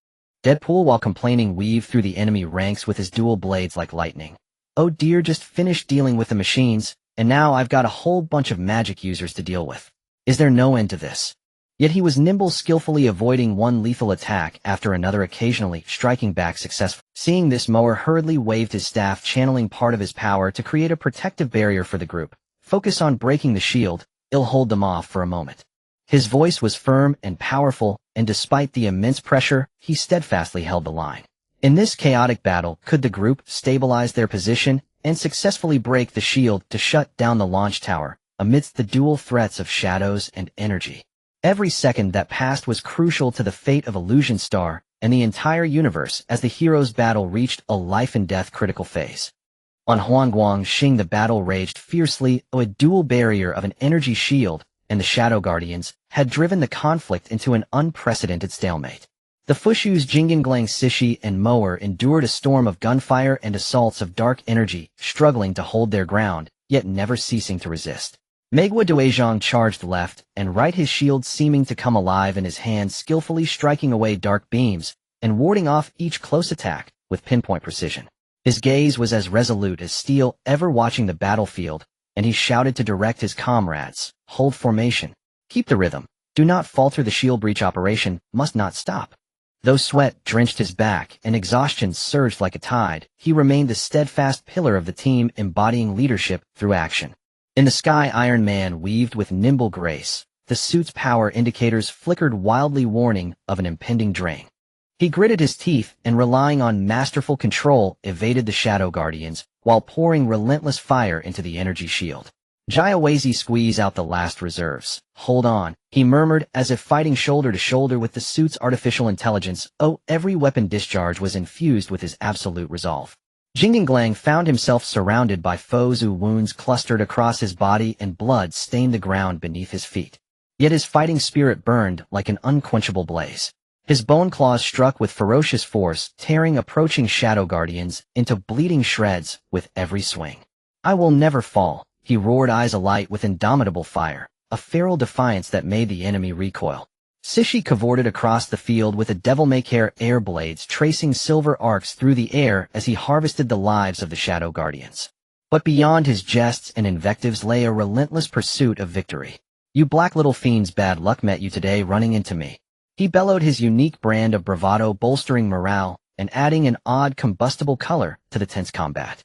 Deadpool, while complaining, weaved through the enemy ranks with his dual blades like lightning. Oh dear, just finished dealing with the machines, and now I've got a whole bunch of magic users to deal with. Is there no end to this? Yet he was nimble, skillfully avoiding one lethal attack after another, occasionally striking back successfully. Seeing this, Mower hurriedly waved his staff, channeling part of his power to create a protective barrier for the group. Focus on breaking the shield, it'll hold them off for a moment. His voice was firm and powerful, and despite the immense pressure, he steadfastly held the line. In this chaotic battle, could the group stabilize their position and successfully break the shield to shut down the launch tower amidst the dual threats of shadows and energy? Every second that passed was crucial to the fate of Illusion Star and the entire universe as the heroes' battle reached a life-and-death critical phase. On Huangguang Xing, the battle raged fiercely. A dual barrier of an energy shield and the Shadow Guardians had driven the conflict into an unprecedented stalemate. The Fushus Jingyanglang, Sishi, and Mower endured a storm of gunfire and assaults of dark energy, struggling to hold their ground, yet never ceasing to resist. Megwa Duezhang charged left and right, his shield seeming to come alive in his hand, skillfully striking away dark beams and warding off each close attack with pinpoint precision. His gaze was as resolute as steel, ever watching the battlefield, and he shouted to direct his comrades, hold formation. Keep the rhythm. Do not falter. The shield breach operation must not stop. Though sweat drenched his back and exhaustion surged like a tide, he remained the steadfast pillar of the team, embodying leadership through action. In the sky, Iron Man weaved with nimble grace. The suit's power indicators flickered wildly, warning of an impending drain. He gritted his teeth and, relying on masterful control, evaded the Shadow Guardians while pouring relentless fire into the energy shield. Jiawazi, squeeze out the last reserves. Hold on, he murmured, as if fighting shoulder to shoulder with the suit's artificial intelligence. Oh, every weapon discharge was infused with his absolute resolve. Jingyanglang found himself surrounded by foes whose wounds clustered across his body and blood stained the ground beneath his feet. Yet his fighting spirit burned like an unquenchable blaze. His bone claws struck with ferocious force, tearing approaching Shadow Guardians into bleeding shreds with every swing. I will never fall, he roared, eyes alight with indomitable fire, a feral defiance that made the enemy recoil. Sishi cavorted across the field with a devil-may-care air blades tracing silver arcs through the air as he harvested the lives of the Shadow Guardians. But beyond his jests and invectives lay a relentless pursuit of victory. You black little fiends, bad luck met you today running into me. He bellowed, his unique brand of bravado bolstering morale and adding an odd combustible color to the tense combat.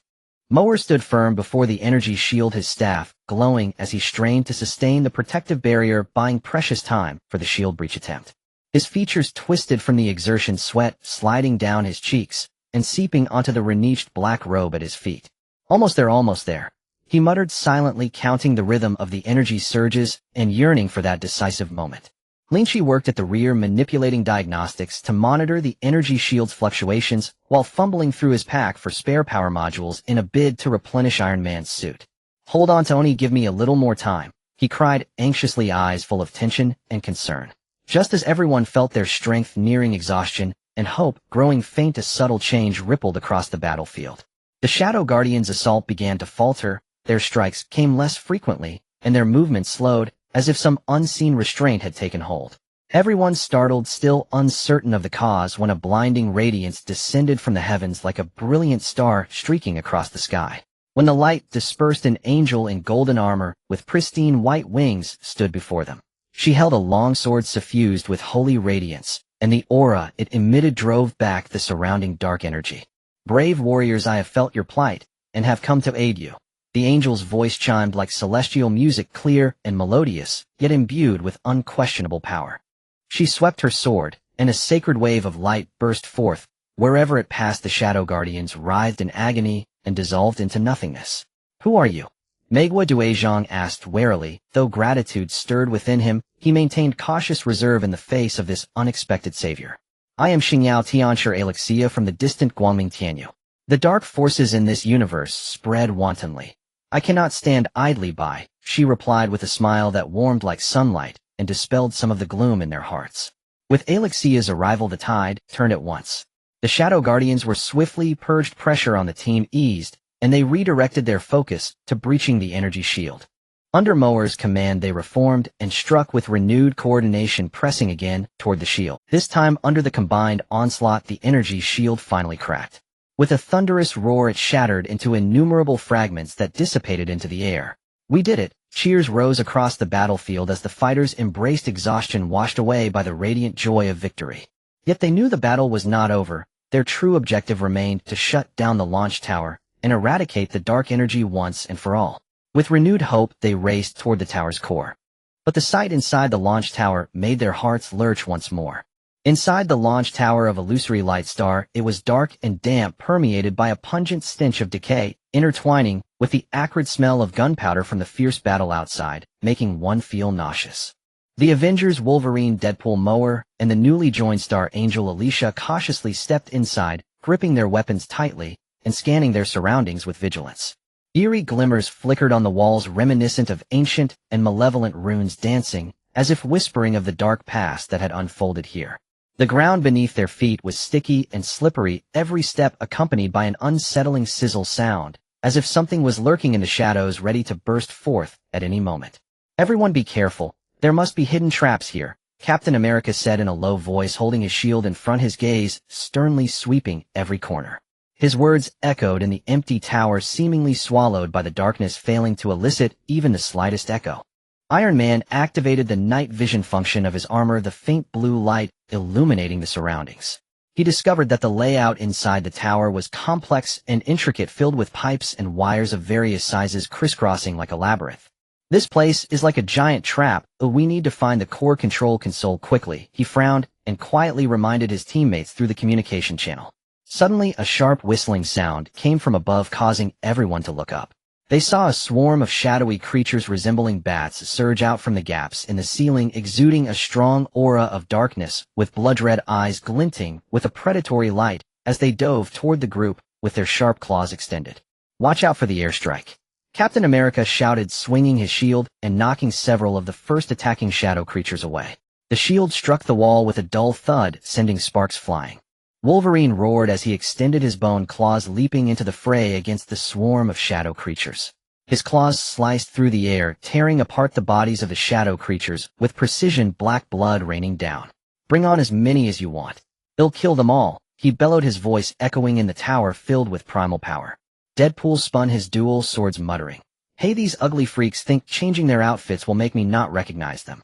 Mower stood firm before the energy shield, his staff glowing as he strained to sustain the protective barrier, buying precious time for the shield breach attempt. His features twisted from the exertion, sweat sliding down his cheeks and seeping onto the reneged black robe at his feet. Almost there, almost there. He muttered silently, counting the rhythm of the energy surges and yearning for that decisive moment. Lynch worked at the rear, manipulating diagnostics to monitor the energy shield's fluctuations while fumbling through his pack for spare power modules in a bid to replenish Iron Man's suit. "Hold on, Tony, give me a little more time," he cried, anxiously, eyes full of tension and concern. Just as everyone felt their strength nearing exhaustion and hope growing faint, a subtle change rippled across the battlefield. The Shadow Guardians' assault began to falter, their strikes came less frequently, and their movement slowed, as if some unseen restraint had taken hold. Everyone startled, still uncertain of the cause, when a blinding radiance descended from the heavens like a brilliant star streaking across the sky. When the light dispersed, an angel in golden armor with pristine white wings stood before them. She held a long sword suffused with holy radiance, and the aura it emitted drove back the surrounding dark energy. "Brave warriors, I have felt your plight, and have come to aid you." The angel's voice chimed like celestial music, clear and melodious, yet imbued with unquestionable power. She swept her sword, and a sacred wave of light burst forth. Wherever it passed, the Shadow Guardians writhed in agony and dissolved into nothingness. "Who are you?" Megwa Duezhang asked warily. Though gratitude stirred within him, he maintained cautious reserve in the face of this unexpected savior. "I am Xingyao Tianshir Alexia from the distant Guangming Tianyu. The dark forces in this universe spread wantonly. I cannot stand idly by," she replied with a smile that warmed like sunlight and dispelled some of the gloom in their hearts. With Alexia's arrival, the tide turned at once. The Shadow Guardians were swiftly purged, pressure on the team eased, and they redirected their focus to breaching the energy shield. Under Mower's command, they reformed and struck with renewed coordination, pressing again toward the shield. This time, under the combined onslaught, the energy shield finally cracked. With a thunderous roar, it shattered into innumerable fragments that dissipated into the air. "We did it!" Cheers rose across the battlefield as the fighters embraced exhaustion, washed away by the radiant joy of victory. Yet they knew the battle was not over. Their true objective remained to shut down the launch tower and eradicate the dark energy once and for all. With renewed hope, they raced toward the tower's core. But the sight inside the launch tower made their hearts lurch once more. Inside the launch tower of Illusory Light Star, it was dark and damp, permeated by a pungent stench of decay, intertwining with the acrid smell of gunpowder from the fierce battle outside, making one feel nauseous. The Avengers, Wolverine, Deadpool, Mower, and the newly joined Star Angel Alicia cautiously stepped inside, gripping their weapons tightly and scanning their surroundings with vigilance. Eerie glimmers flickered on the walls, reminiscent of ancient and malevolent runes dancing, as if whispering of the dark past that had unfolded here. The ground beneath their feet was sticky and slippery, every step accompanied by an unsettling sizzle sound, as if something was lurking in the shadows, ready to burst forth at any moment. "Everyone be careful. There must be hidden traps here," Captain America said in a low voice, holding his shield in front, his gaze sternly sweeping every corner. His words echoed in the empty tower, seemingly swallowed by the darkness, failing to elicit even the slightest echo. Iron Man activated the night vision function of his armor, the faint blue light illuminating the surroundings. He discovered that the layout inside the tower was complex and intricate, filled with pipes and wires of various sizes crisscrossing like a labyrinth. "This place is like a giant trap. We need to find the core control console quickly." He frowned and quietly reminded his teammates through the communication channel. Suddenly, a sharp whistling sound came from above, causing everyone to look up. They saw a swarm of shadowy creatures resembling bats surge out from the gaps in the ceiling, exuding a strong aura of darkness, with blood-red eyes glinting with a predatory light as they dove toward the group with their sharp claws extended. "Watch out for the airstrike," Captain America shouted, swinging his shield and knocking several of the first attacking shadow creatures away. The shield struck the wall with a dull thud, sending sparks flying. Wolverine roared as he extended his bone claws, leaping into the fray against the swarm of shadow creatures. His claws sliced through the air, tearing apart the bodies of the shadow creatures, with precision, black blood raining down. "Bring on as many as you want. They'll kill them all," he bellowed, his voice echoing in the tower filled with primal power. Deadpool spun his dual swords, muttering, "Hey, these ugly freaks think changing their outfits will make me not recognize them.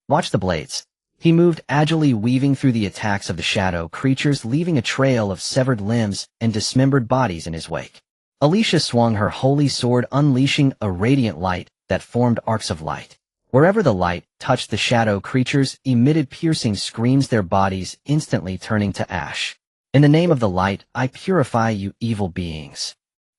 Watch the blades." He moved agilely, weaving through the attacks of the shadow creatures, leaving a trail of severed limbs and dismembered bodies in his wake. Alicia swung her holy sword, unleashing a radiant light that formed arcs of light. Wherever the light touched, the shadow creatures emitted piercing screams, their bodies instantly turning to ash. In the name of the light, I purify you, evil beings.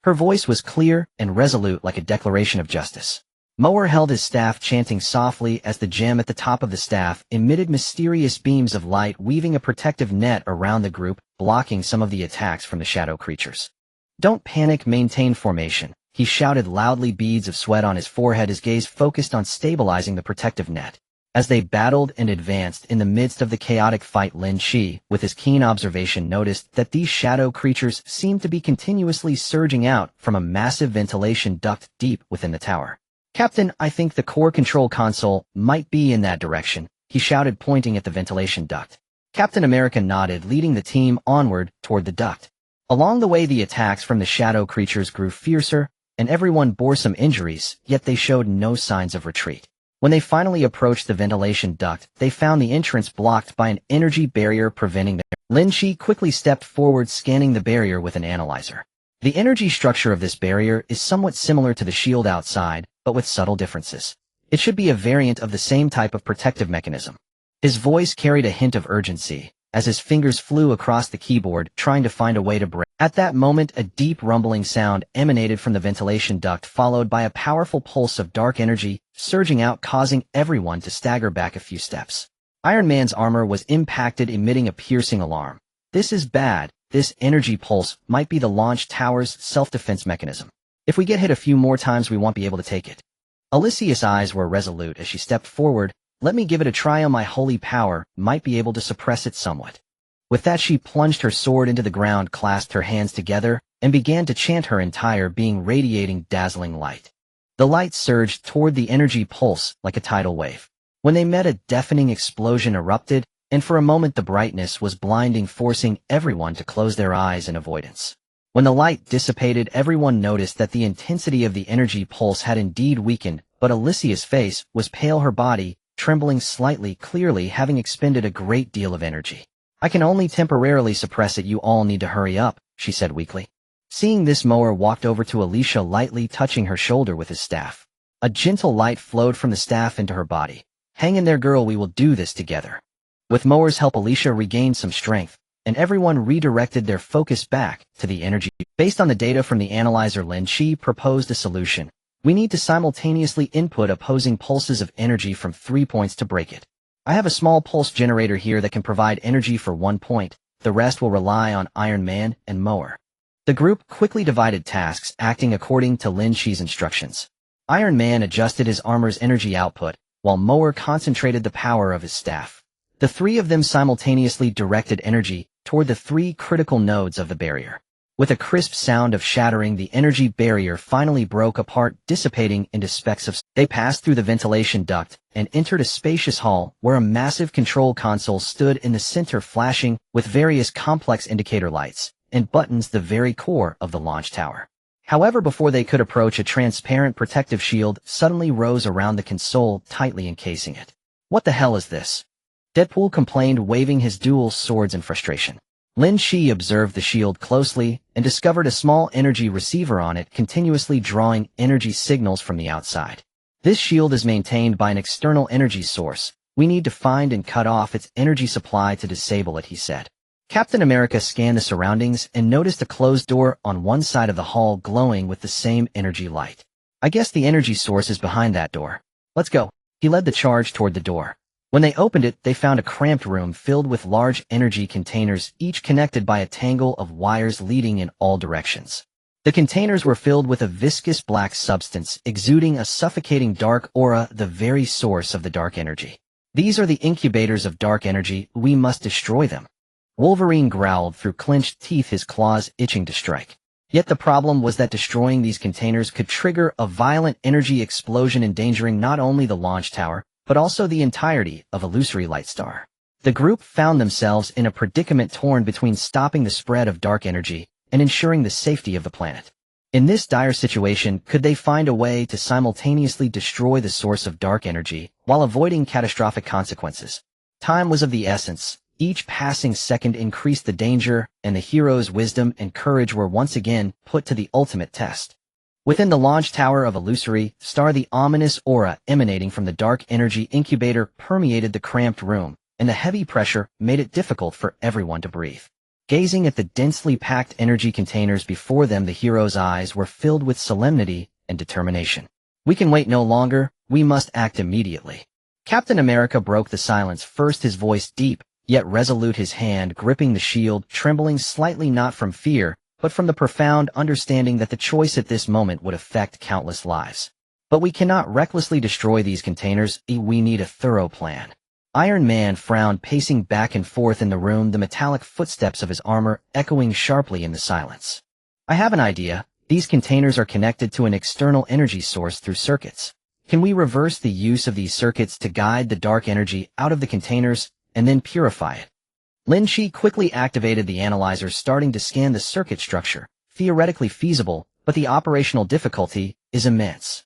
Her voice was clear and resolute, like a declaration of justice. Mower held his staff, chanting softly as the gem at the top of the staff emitted mysterious beams of light, weaving a protective net around the group, blocking some of the attacks from the shadow creatures. Don't panic, maintain formation, he shouted loudly, beads of sweat on his forehead, his gaze focused on stabilizing the protective net. As they battled and advanced in the midst of the chaotic fight, Lynch, with his keen observation, noticed that these shadow creatures seemed to be continuously surging out from a massive ventilation duct deep within the tower. Captain, I think the core control console might be in that direction, he shouted, pointing at the ventilation duct. Captain America nodded, leading the team onward toward the duct. Along the way, the attacks from the shadow creatures grew fiercer, and everyone bore some injuries, yet they showed no signs of retreat. When they finally approached the ventilation duct, they found the entrance blocked by an energy barrier preventing them. Lynch quickly stepped forward, scanning the barrier with an analyzer. The energy structure of this barrier is somewhat similar to the shield outside, but with subtle differences. It should be a variant of the same type of protective mechanism. His voice carried a hint of urgency, as his fingers flew across the keyboard, trying to find a way to break. At that moment, a deep rumbling sound emanated from the ventilation duct, followed by a powerful pulse of dark energy, surging out, causing everyone to stagger back a few steps. Iron Man's armor was impacted, emitting a piercing alarm. This is bad. This energy pulse might be the launch tower's self-defense mechanism. If we get hit a few more times, we won't be able to take it. Alicia's eyes were resolute as she stepped forward. Let me give it a try. On my holy power might be able to suppress it somewhat. With that, she plunged her sword into the ground, clasped her hands together, and began to chant, her entire being radiating dazzling light. The light surged toward the energy pulse like a tidal wave. When they met, a deafening explosion erupted, and for a moment the brightness was blinding, forcing everyone to close their eyes in avoidance. When the light dissipated, everyone noticed that the intensity of the energy pulse had indeed weakened, but Alicia's face was pale, her body trembling slightly, clearly having expended a great deal of energy. I can only temporarily suppress it. You all need to hurry up, she said weakly. Seeing this, Mower walked over to Alicia, lightly touching her shoulder with his staff. A gentle light flowed from the staff into her body. Hang in there, girl, we will do this together. With Mower's help, Alicia regained some strength, and everyone redirected their focus back to the energy. Based on the data from the analyzer, Lynch proposed a solution. We need to simultaneously input opposing pulses of energy from 3 points to break it. I have a small pulse generator here that can provide energy for 1 point. The rest will rely on Iron Man and Mower. The group quickly divided tasks, acting according to Lynch's instructions. Iron Man adjusted his armor's energy output, while Mower concentrated the power of his staff. The three of them simultaneously directed energy toward the 3 critical nodes of the barrier. With a crisp sound of shattering, the energy barrier finally broke apart, dissipating into specks of. They passed through the ventilation duct and entered a spacious hall where a massive control console stood in the center, flashing with various complex indicator lights and buttons, the very core of the launch tower. However, before they could approach, a transparent protective shield suddenly rose around the console, tightly encasing it. What the hell is this? Deadpool complained, waving his dual swords in frustration. Lynch observed the shield closely and discovered a small energy receiver on it, continuously drawing energy signals from the outside. This shield is maintained by an external energy source. We need to find and cut off its energy supply to disable it, he said. Captain America scanned the surroundings and noticed a closed door on one side of the hall glowing with the same energy light. I guess the energy source is behind that door. Let's go. He led the charge toward the door. When they opened it, they found a cramped room filled with large energy containers, each connected by a tangle of wires leading in all directions. The containers were filled with a viscous black substance, exuding a suffocating dark aura, the very source of the dark energy. These are the incubators of dark energy. We must destroy them. Wolverine growled through clenched teeth, his claws itching to strike. Yet the problem was that destroying these containers could trigger a violent energy explosion, endangering not only the launch tower, but also the entirety of Illusory Lightstar. The group found themselves in a predicament, torn between stopping the spread of dark energy and ensuring the safety of the planet. In this dire situation, could they find a way to simultaneously destroy the source of dark energy while avoiding catastrophic consequences? Time was of the essence, Each passing second increased the danger, and the hero's wisdom and courage were once again put to the ultimate test. Within the launch tower of Illusory Star, the ominous aura emanating from the dark energy incubator permeated the cramped room, and the heavy pressure made it difficult for everyone to breathe. Gazing at the densely packed energy containers before them, the hero's eyes were filled with solemnity and determination. "We can wait no longer, we must act immediately." Captain America broke the silence first, his voice deep, yet resolute, his hand gripping the shield, trembling slightly not from fear, but from the profound understanding that the choice at this moment would affect countless lives. "But we cannot recklessly destroy these containers, we need a thorough plan." Iron Man frowned, pacing back and forth in the room, the metallic footsteps of his armor echoing sharply in the silence. "I have an idea. These containers are connected to an external energy source through circuits. Can we reverse the use of these circuits to guide the dark energy out of the containers and then purify it?" Lynch quickly activated the analyzer, starting to scan the circuit structure. "Theoretically feasible, but the operational difficulty is immense.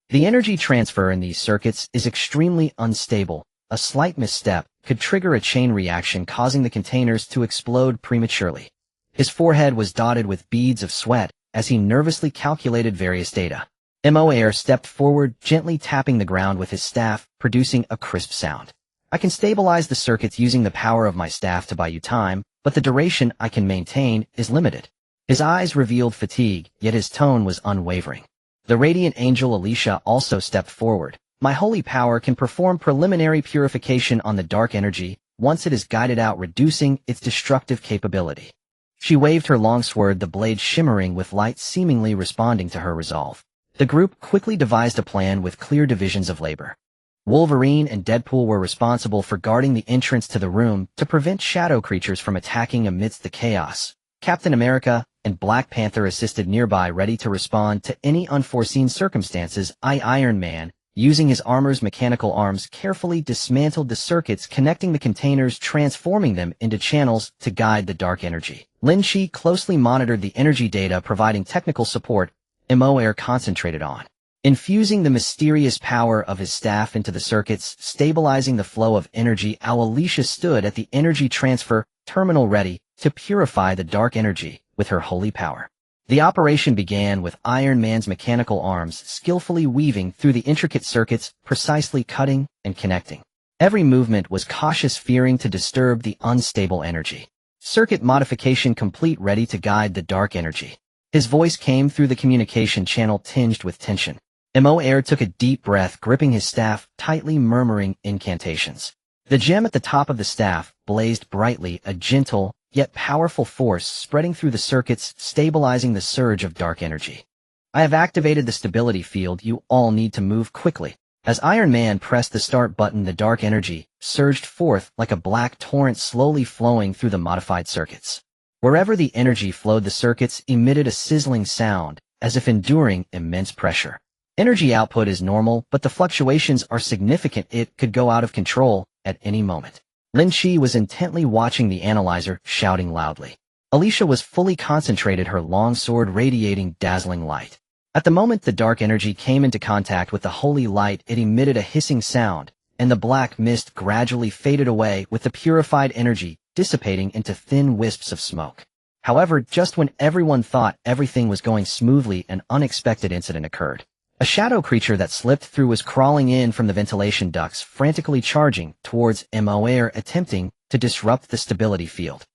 The energy transfer in these circuits is extremely unstable. A slight misstep could trigger a chain reaction, causing the containers to explode prematurely." His forehead was dotted with beads of sweat as he nervously calculated various data. Air stepped forward, gently tapping the ground with his staff, producing a crisp sound. "I can stabilize the circuits using the power of my staff to buy you time, but the duration I can maintain is limited." His eyes revealed fatigue, yet his tone was unwavering. The radiant angel Alicia also stepped forward. "My holy power can perform preliminary purification on the dark energy once it is guided out, reducing its destructive capability." She waved her long sword, the blade shimmering with light, seemingly responding to her resolve. The group quickly devised a plan with clear divisions of labor. Wolverine and Deadpool were responsible for guarding the entrance to the room to prevent shadow creatures from attacking amidst the chaos. Captain America and Black Panther assisted nearby, ready to respond to any unforeseen circumstances. Iron Man, using his armor's mechanical arms, carefully dismantled the circuits connecting the containers, transforming them into channels to guide the dark energy. Lynch closely monitored the energy data, providing technical support. Air concentrated on infusing the mysterious power of his staff into the circuits, stabilizing the flow of energy. Alicia stood at the energy transfer terminal, ready to purify the dark energy with her holy power. The operation began with Iron Man's mechanical arms skillfully weaving through the intricate circuits, precisely cutting and connecting. Every movement was cautious, fearing to disturb the unstable energy. "Circuit modification complete, ready to guide the dark energy." His voice came through the communication channel, tinged with tension. Air took a deep breath, gripping his staff tightly, murmuring incantations. The gem at the top of the staff blazed brightly, a gentle yet powerful force spreading through the circuits, stabilizing the surge of dark energy. "I have activated the stability field. You all need to move quickly." As Iron Man pressed the start button, the dark energy surged forth like a black torrent, slowly flowing through the modified circuits. Wherever the energy flowed, the circuits emitted a sizzling sound, as if enduring immense pressure. Energy output is normal, but the fluctuations are significant. It could go out of control at any moment. Lynch was intently watching the analyzer, shouting loudly. Alicia was fully concentrated, her long sword radiating dazzling light. At the moment the dark energy came into contact with the holy light, it emitted a hissing sound, and the black mist gradually faded away, with the purified energy dissipating into thin wisps of smoke. However, just when everyone thought everything was going smoothly, an unexpected incident occurred. A shadow creature that slipped through was crawling in from the ventilation ducts, frantically charging towards Air, attempting to disrupt the stability field.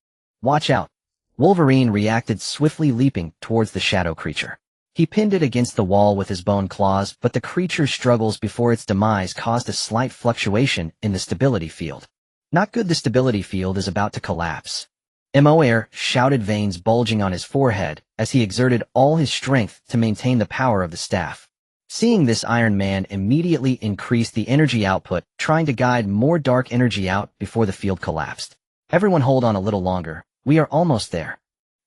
"Watch out!" Wolverine reacted swiftly, leaping towards the shadow creature. He pinned it against the wall with his bone claws, but the creature's struggles before its demise caused a slight fluctuation in the stability field. "Not good, the stability field is about to collapse." Air shouted, veins bulging on his forehead, as he exerted all his strength to maintain the power of the staff. Seeing this, Iron Man immediately increased the energy output, trying to guide more dark energy out before the field collapsed. "Everyone hold on a little longer. We are almost there."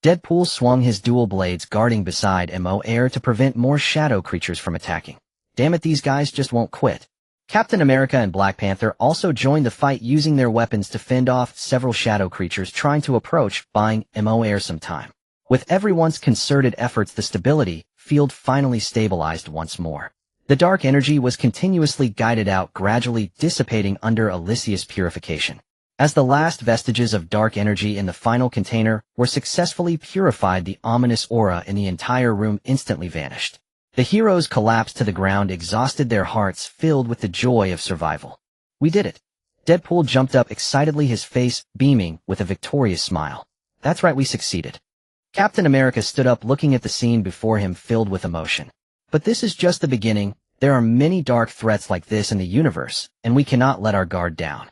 Deadpool swung his dual blades, guarding beside Air to prevent more shadow creatures from attacking. "Damn it, these guys just won't quit." Captain America and Black Panther also joined the fight, using their weapons to fend off several shadow creatures trying to approach, buying Air some time. With everyone's concerted efforts, the stability field finally stabilized once more. The dark energy was continuously guided out, gradually dissipating under Alicia's purification. As the last vestiges of dark energy in the final container were successfully purified, the ominous aura in the entire room instantly vanished. The heroes collapsed to the ground, exhausted, their hearts filled with the joy of survival. "We did it." Deadpool jumped up excitedly, his face beaming with a victorious smile. "That's right, we succeeded." Captain America stood up, looking at the scene before him, filled with emotion. "But this is just the beginning. There are many dark threats like this in the universe, and we cannot let our guard down."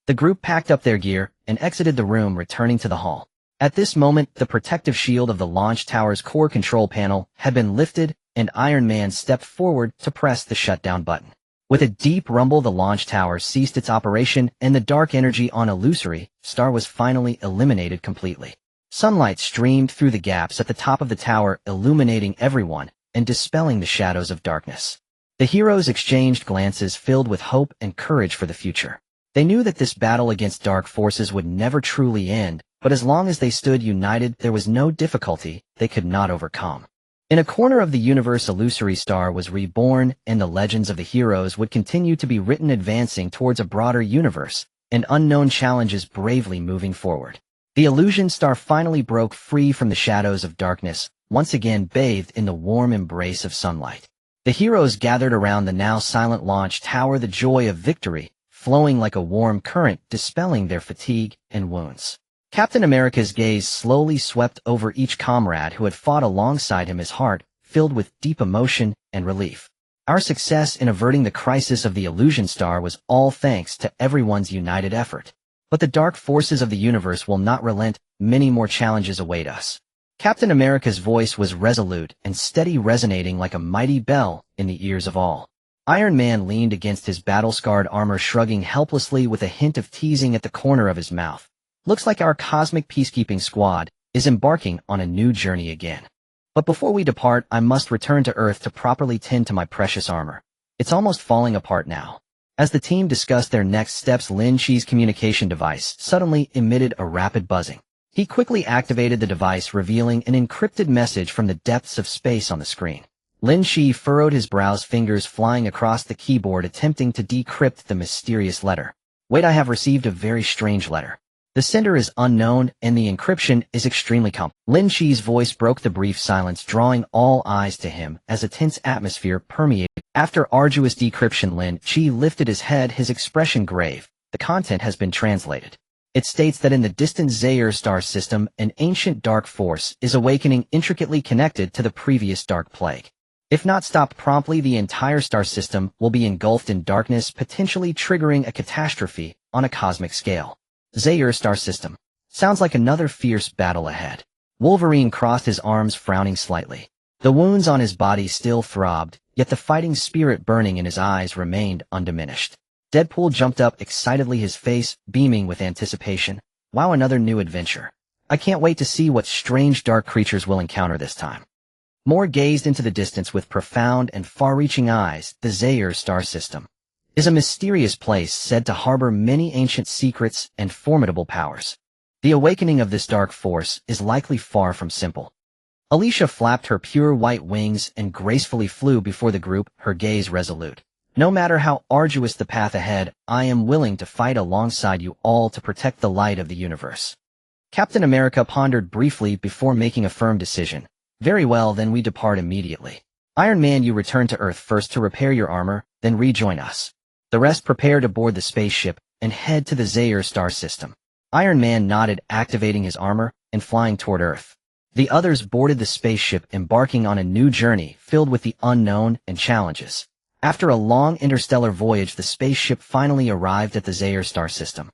The group packed up their gear and exited the room, returning to the hall. At this moment, the protective shield of the launch tower's core control panel had been lifted, and Iron Man stepped forward to press the shutdown button. With a deep rumble, the launch tower ceased its operation, and the dark energy on Illusory Star was finally eliminated completely. Sunlight streamed through the gaps at the top of the tower, illuminating everyone and dispelling the shadows of darkness. The heroes exchanged glances filled with hope and courage for the future. They knew that this battle against dark forces would never truly end, but as long as they stood united, there was no difficulty they could not overcome. In a corner of the universe, Illusory Star was reborn, and the legends of the heroes would continue to be written, advancing towards a broader universe and unknown challenges, bravely moving forward. The Illusion Star finally broke free from the shadows of darkness, once again bathed in the warm embrace of sunlight. The heroes gathered around the now silent launch tower, the joy of victory flowing like a warm current, dispelling their fatigue and wounds. Captain America's gaze slowly swept over each comrade who had fought alongside him, his heart filled with deep emotion and relief. Our success in averting the crisis of the Illusion Star was all thanks to everyone's united effort. But the dark forces of the universe will not relent. Many more challenges await us. Captain America's voice was resolute and steady, resonating like a mighty bell in the ears of all. Iron Man leaned against his battle-scarred armor, shrugging helplessly with a hint of teasing at the corner of his mouth. "Looks like our cosmic peacekeeping squad is embarking on a new journey again. But before we depart, I must return to Earth to properly tend to my precious armor. It's almost falling apart now." As the team discussed their next steps, Lynch's communication device suddenly emitted a rapid buzzing. He quickly activated the device, revealing an encrypted message from the depths of space on the screen. Lynch furrowed his brows, fingers flying across the keyboard, attempting to decrypt the mysterious letter. "Wait, I have received a very strange letter. The sender is unknown, and the encryption is extremely complex." Lynch's voice broke the brief silence, drawing all eyes to him as a tense atmosphere permeated. After arduous decryption, Lynch lifted his head, his expression grave. "The content has been translated. It states that in the distant Zaire star system, an ancient dark force is awakening, intricately connected to the previous dark plague. If not stopped promptly, the entire star system will be engulfed in darkness, potentially triggering a catastrophe on a cosmic scale." Zaire star system. Sounds like another fierce battle ahead. Wolverine crossed his arms, frowning slightly. The wounds on his body still throbbed, yet the fighting spirit burning in his eyes remained undiminished. Deadpool jumped up excitedly, his face beaming with anticipation. "Wow, another new adventure. I can't wait to see what strange dark creatures we'll encounter this time." Moore gazed into the distance with profound and far-reaching eyes. The Zaire star system is a mysterious place said to harbor many ancient secrets and formidable powers. The awakening of this dark force is likely far from simple. Alicia flapped her pure white wings and gracefully flew before the group, her gaze resolute. "No matter how arduous the path ahead, I am willing to fight alongside you all to protect the light of the universe." Captain America pondered briefly before making a firm decision. "Very well, then we depart immediately. Iron Man, you return to Earth first to repair your armor, then rejoin us. The rest prepare to board the spaceship and head to the Zaire star system." Iron Man nodded, activating his armor and flying toward Earth. The others boarded the spaceship, embarking on a new journey filled with the unknown and challenges. After a long interstellar voyage, the spaceship finally arrived at the Zaire star system.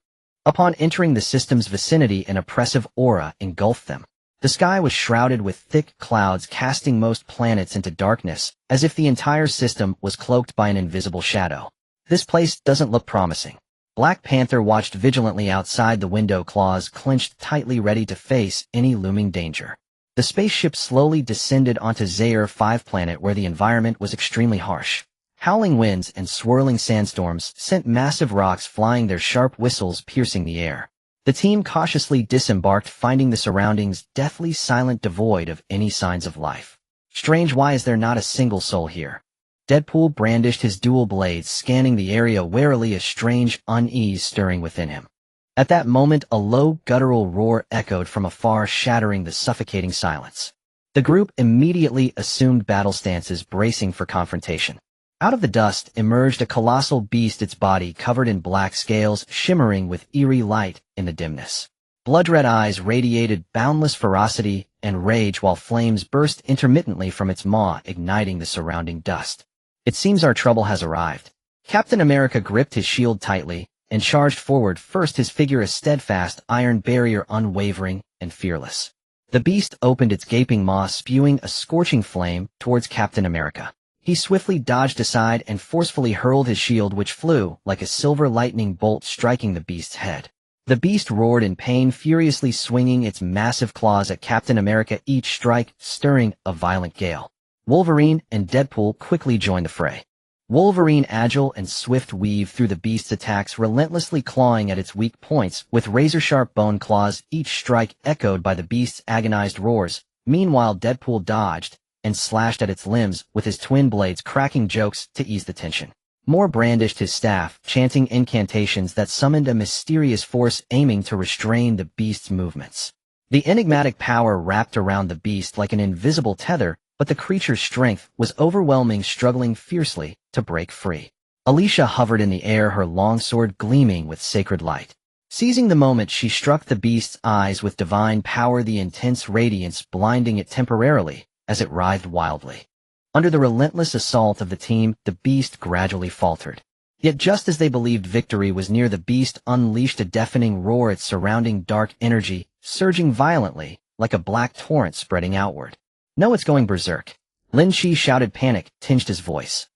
Upon entering the system's vicinity, an oppressive aura engulfed them. The sky was shrouded with thick clouds, casting most planets into darkness, as if the entire system was cloaked by an invisible shadow. "This place doesn't look promising." Black Panther watched vigilantly outside the window, claws clenched tightly, ready to face any looming danger. The spaceship slowly descended onto Zaire 5 planet, where the environment was extremely harsh. Howling winds and swirling sandstorms sent massive rocks flying, their sharp whistles piercing the air. The team cautiously disembarked, finding the surroundings deathly silent, devoid of any signs of life. "Strange, why is there not a single soul here?" Deadpool brandished his dual blades, scanning the area warily, a strange unease stirring within him. At that moment, a low, guttural roar echoed from afar, shattering the suffocating silence. The group immediately assumed battle stances, bracing for confrontation. Out of the dust emerged a colossal beast, its body covered in black scales, shimmering with eerie light in the dimness. Blood-red eyes radiated boundless ferocity and rage, while flames burst intermittently from its maw, igniting the surrounding dust. It seems our trouble has arrived. Captain America gripped his shield tightly and charged forward, first his figure a steadfast iron barrier, unwavering and fearless. The beast opened its gaping maw, spewing a scorching flame towards Captain America. He swiftly dodged aside and forcefully hurled his shield, which flew like a silver lightning bolt, striking the beast's head. The beast roared in pain, furiously swinging its massive claws at Captain America, each strike stirring a violent gale. Wolverine and Deadpool quickly joined the fray. Wolverine, agile and swift, weaved through the beast's attacks, relentlessly clawing at its weak points with razor-sharp bone claws, each strike echoed by the beast's agonized roars. Meanwhile, Deadpool dodged and slashed at its limbs with his twin blades, cracking jokes to ease the tension. Moore brandished his staff, chanting incantations that summoned a mysterious force, aiming to restrain the beast's movements. The enigmatic power wrapped around the beast like an invisible tether, but the creature's strength was overwhelming, struggling fiercely to break free. Alicia hovered in the air, her long sword gleaming with sacred light. Seizing the moment, she struck the beast's eyes with divine power, the intense radiance blinding it temporarily as it writhed wildly. Under the relentless assault of the team, the beast gradually faltered. Yet just as they believed victory was near, the beast unleashed a deafening roar, its surrounding dark energy surging violently like a black torrent spreading outward. "No, it's going berserk." Lynch shouted, panic tinged his voice.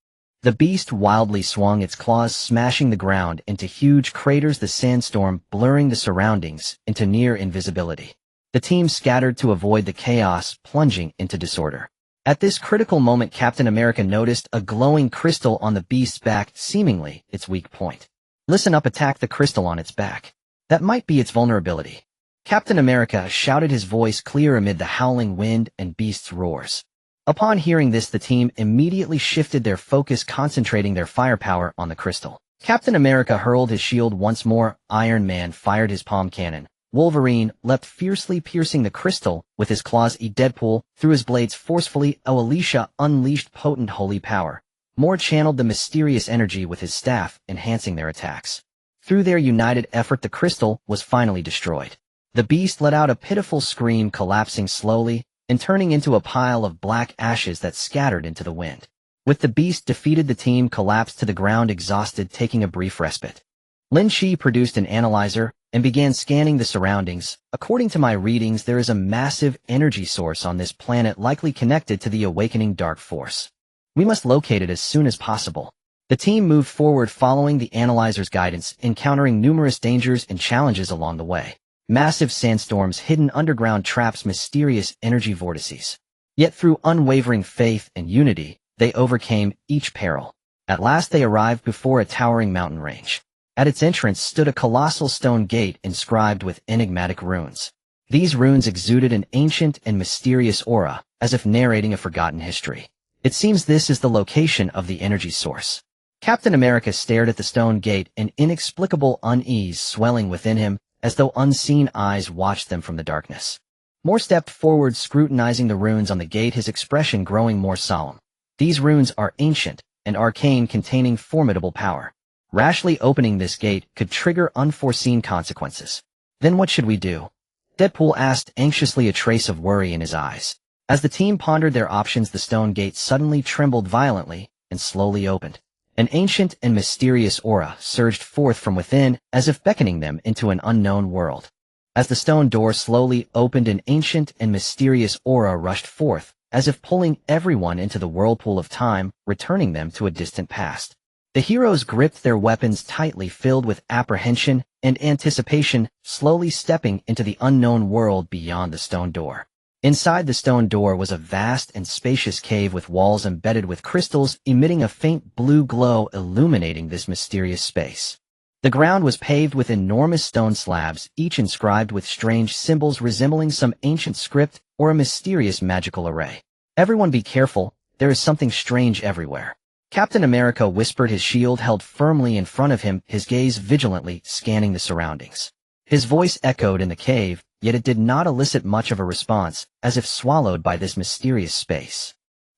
The beast wildly swung, its claws smashing the ground into huge craters, the sandstorm blurring the surroundings into near invisibility. The team scattered to avoid the chaos, plunging into disorder. At this critical moment, Captain America noticed a glowing crystal on the beast's back, seemingly its weak point. "Listen up," attack the crystal on its back. "That might be its vulnerability." Captain America shouted, his voice clear amid the howling wind and beast's roars. Upon hearing this, the team immediately shifted their focus, concentrating their firepower on the crystal. Captain America hurled his shield once more. Iron Man fired his palm cannon. Wolverine leapt fiercely, piercing the crystal with his claws. Deadpool threw his blades forcefully. Alicia unleashed potent holy power. Moore channeled the mysterious energy with his staff, enhancing their attacks. Through their united effort, the crystal was finally destroyed. The beast let out a pitiful scream, collapsing slowly and turning into a pile of black ashes that scattered into the wind. With the beast defeated, the team collapsed to the ground, exhausted, taking a brief respite. Lynch produced an analyzer and began scanning the surroundings. "According to my readings, there is a massive energy source on this planet, likely connected to the awakening dark force. We must locate it as soon as possible." The team moved forward following the analyzer's guidance, encountering numerous dangers and challenges along the way. Massive sandstorms, hidden underground traps, mysterious energy vortices. Yet through unwavering faith and unity, they overcame each peril. At last they arrived before a towering mountain range. At its entrance stood a colossal stone gate inscribed with enigmatic runes. These runes exuded an ancient and mysterious aura, as if narrating a forgotten history. It seems this is the location of the energy source. Captain America stared at the stone gate, an inexplicable unease swelling within him, as though unseen eyes watched them from the darkness. Moore stepped forward, scrutinizing the runes on the gate, his expression growing more solemn. "These runes are ancient and arcane, containing formidable power. Rashly opening this gate could trigger unforeseen consequences." "Then what should we do?" Deadpool asked, anxiously, a trace of worry in his eyes. As the team pondered their options, the stone gate suddenly trembled violently and slowly opened. An ancient and mysterious aura surged forth from within, as if beckoning them into an unknown world. As the stone door slowly opened, an ancient and mysterious aura rushed forth, as if pulling everyone into the whirlpool of time, returning them to a distant past. The heroes gripped their weapons tightly, filled with apprehension and anticipation, slowly stepping into the unknown world beyond the stone door. Inside the stone door was a vast and spacious cave with walls embedded with crystals, emitting a faint blue glow, illuminating this mysterious space. The ground was paved with enormous stone slabs, each inscribed with strange symbols resembling some ancient script or a mysterious magical array. "Everyone be careful, there is something strange everywhere." Captain America whispered, his shield held firmly in front of him, his gaze vigilantly scanning the surroundings. His voice echoed in the cave, yet it did not elicit much of a response, as if swallowed by this mysterious space.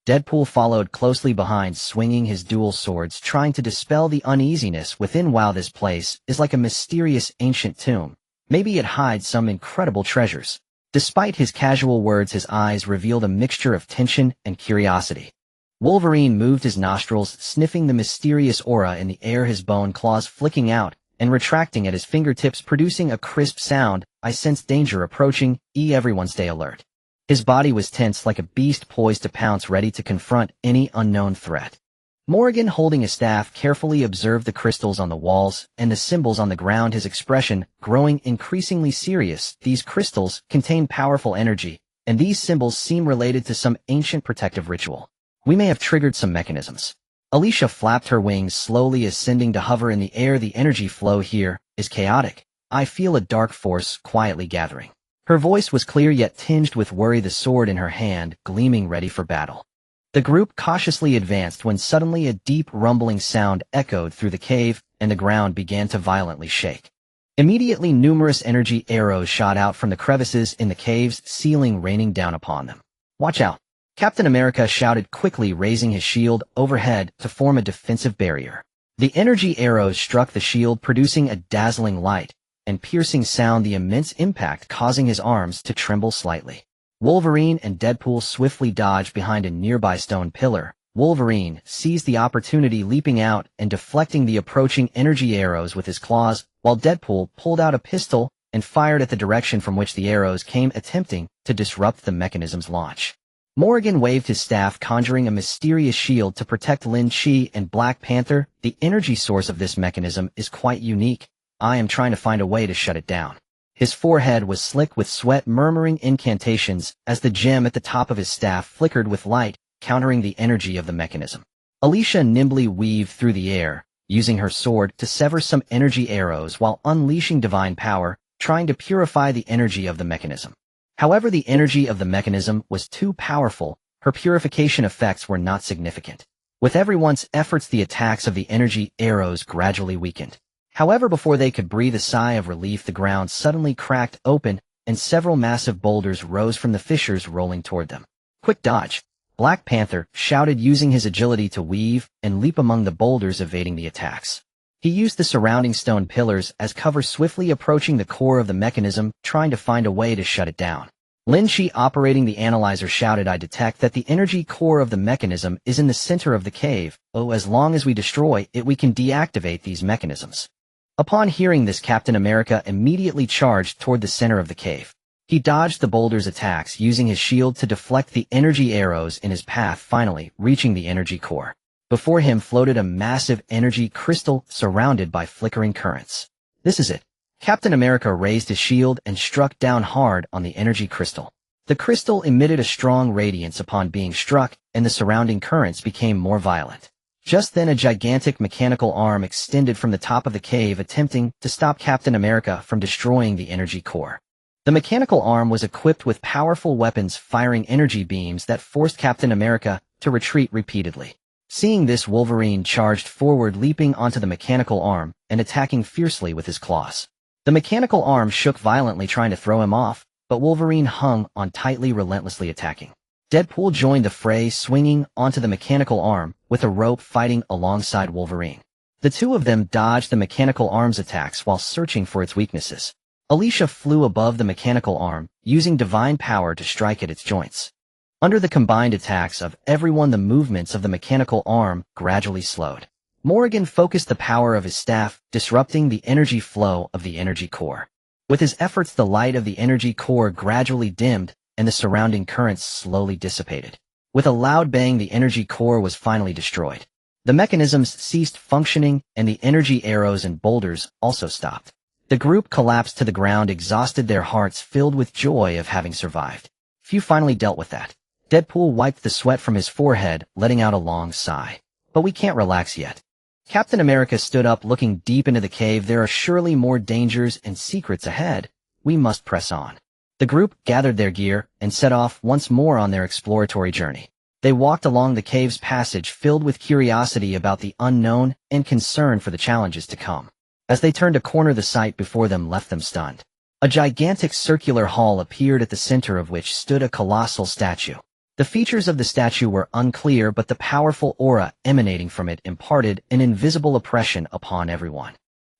Deadpool followed closely behind, swinging his dual swords, trying to dispel the uneasiness within. Wow, this place is like a mysterious ancient tomb. Maybe it hides some incredible treasures. Despite his casual words, his eyes revealed a mixture of tension and curiosity. Wolverine moved his nostrils, sniffing the mysterious aura in the air, his bone claws flicking out and retracting at his fingertips, producing a crisp sound. I sense danger approaching. Everyone stay alert. His body was tense, like a beast poised to pounce, ready to confront any unknown threat. Morgan, holding his staff, carefully observed the crystals on the walls and the symbols on the ground, his expression growing increasingly serious. These crystals contain powerful energy, and these symbols seem related to some ancient protective ritual. We may have triggered some mechanisms. Alicia flapped her wings, slowly ascending to hover in the air. The energy flow here is chaotic. I feel a dark force quietly gathering. Her voice was clear yet tinged with worry, the sword in her hand gleaming ready for battle. The group cautiously advanced when suddenly a deep rumbling sound echoed through the cave and the ground began to violently shake. Immediately numerous energy arrows shot out from the crevices in the cave's ceiling, raining down upon them. Watch out! Captain America shouted quickly, raising his shield overhead to form a defensive barrier. The energy arrows struck the shield, producing a dazzling light and piercing sound, the immense impact causing his arms to tremble slightly. Wolverine and Deadpool swiftly dodged behind a nearby stone pillar. Wolverine seized the opportunity, leaping out and deflecting the approaching energy arrows with his claws, while Deadpool pulled out a pistol and fired at the direction from which the arrows came, attempting to disrupt the mechanism's launch. Morgan waved his staff, conjuring a mysterious shield to protect Lynch and Black Panther. The energy source of this mechanism is quite unique. I am trying to find a way to shut it down. His forehead was slick with sweat, murmuring incantations as the gem at the top of his staff flickered with light, countering the energy of the mechanism. Alicia nimbly weaved through the air, using her sword to sever some energy arrows while unleashing divine power, trying to purify the energy of the mechanism. However, the energy of the mechanism was too powerful. Her purification effects were not significant. With everyone's efforts, the attacks of the energy arrows gradually weakened. However, before they could breathe a sigh of relief, the ground suddenly cracked open and several massive boulders rose from the fissures, rolling toward them. Quick dodge! Black Panther shouted, using his agility to weave and leap among the boulders, evading the attacks. He used the surrounding stone pillars as cover, swiftly approaching the core of the mechanism, trying to find a way to shut it down. Lynch, operating the analyzer, shouted, I detect that the energy core of the mechanism is in the center of the cave. Oh, as long as we destroy it, we can deactivate these mechanisms. Upon hearing this, Captain America immediately charged toward the center of the cave. He dodged the boulder's attacks, using his shield to deflect the energy arrows in his path, finally reaching the energy core. Before him floated a massive energy crystal surrounded by flickering currents. This is it. Captain America raised his shield and struck down hard on the energy crystal. The crystal emitted a strong radiance upon being struck, and the surrounding currents became more violent. Just then, a gigantic mechanical arm extended from the top of the cave, attempting to stop Captain America from destroying the energy core. The mechanical arm was equipped with powerful weapons, firing energy beams that forced Captain America to retreat repeatedly. Seeing this, Wolverine charged forward, leaping onto the mechanical arm and attacking fiercely with his claws. The mechanical arm shook violently, trying to throw him off, but Wolverine hung on tightly, relentlessly attacking. Deadpool joined the fray, swinging onto the mechanical arm with a rope, fighting alongside Wolverine. The two of them dodged the mechanical arm's attacks while searching for its weaknesses. Alicia flew above the mechanical arm, using divine power to strike at its joints. Under the combined attacks of everyone, the movements of the mechanical arm gradually slowed. Morgan focused the power of his staff, disrupting the energy flow of the energy core. With his efforts, the light of the energy core gradually dimmed, and the surrounding currents slowly dissipated. With a loud bang, the energy core was finally destroyed. The mechanisms ceased functioning, and the energy arrows and boulders also stopped. The group collapsed to the ground, exhausted, their hearts filled with joy of having survived. Few finally dealt with that. Deadpool wiped the sweat from his forehead, letting out a long sigh. But we can't relax yet. Captain America stood up, looking deep into the cave. There are surely more dangers and secrets ahead. We must press on. The group gathered their gear and set off once more on their exploratory journey. They walked along the cave's passage, filled with curiosity about the unknown and concern for the challenges to come. As they turned to corner, the sight before them left them stunned. A gigantic circular hall appeared, at the center of which stood a colossal statue. The features of the statue were unclear, but the powerful aura emanating from it imparted an invisible oppression upon everyone.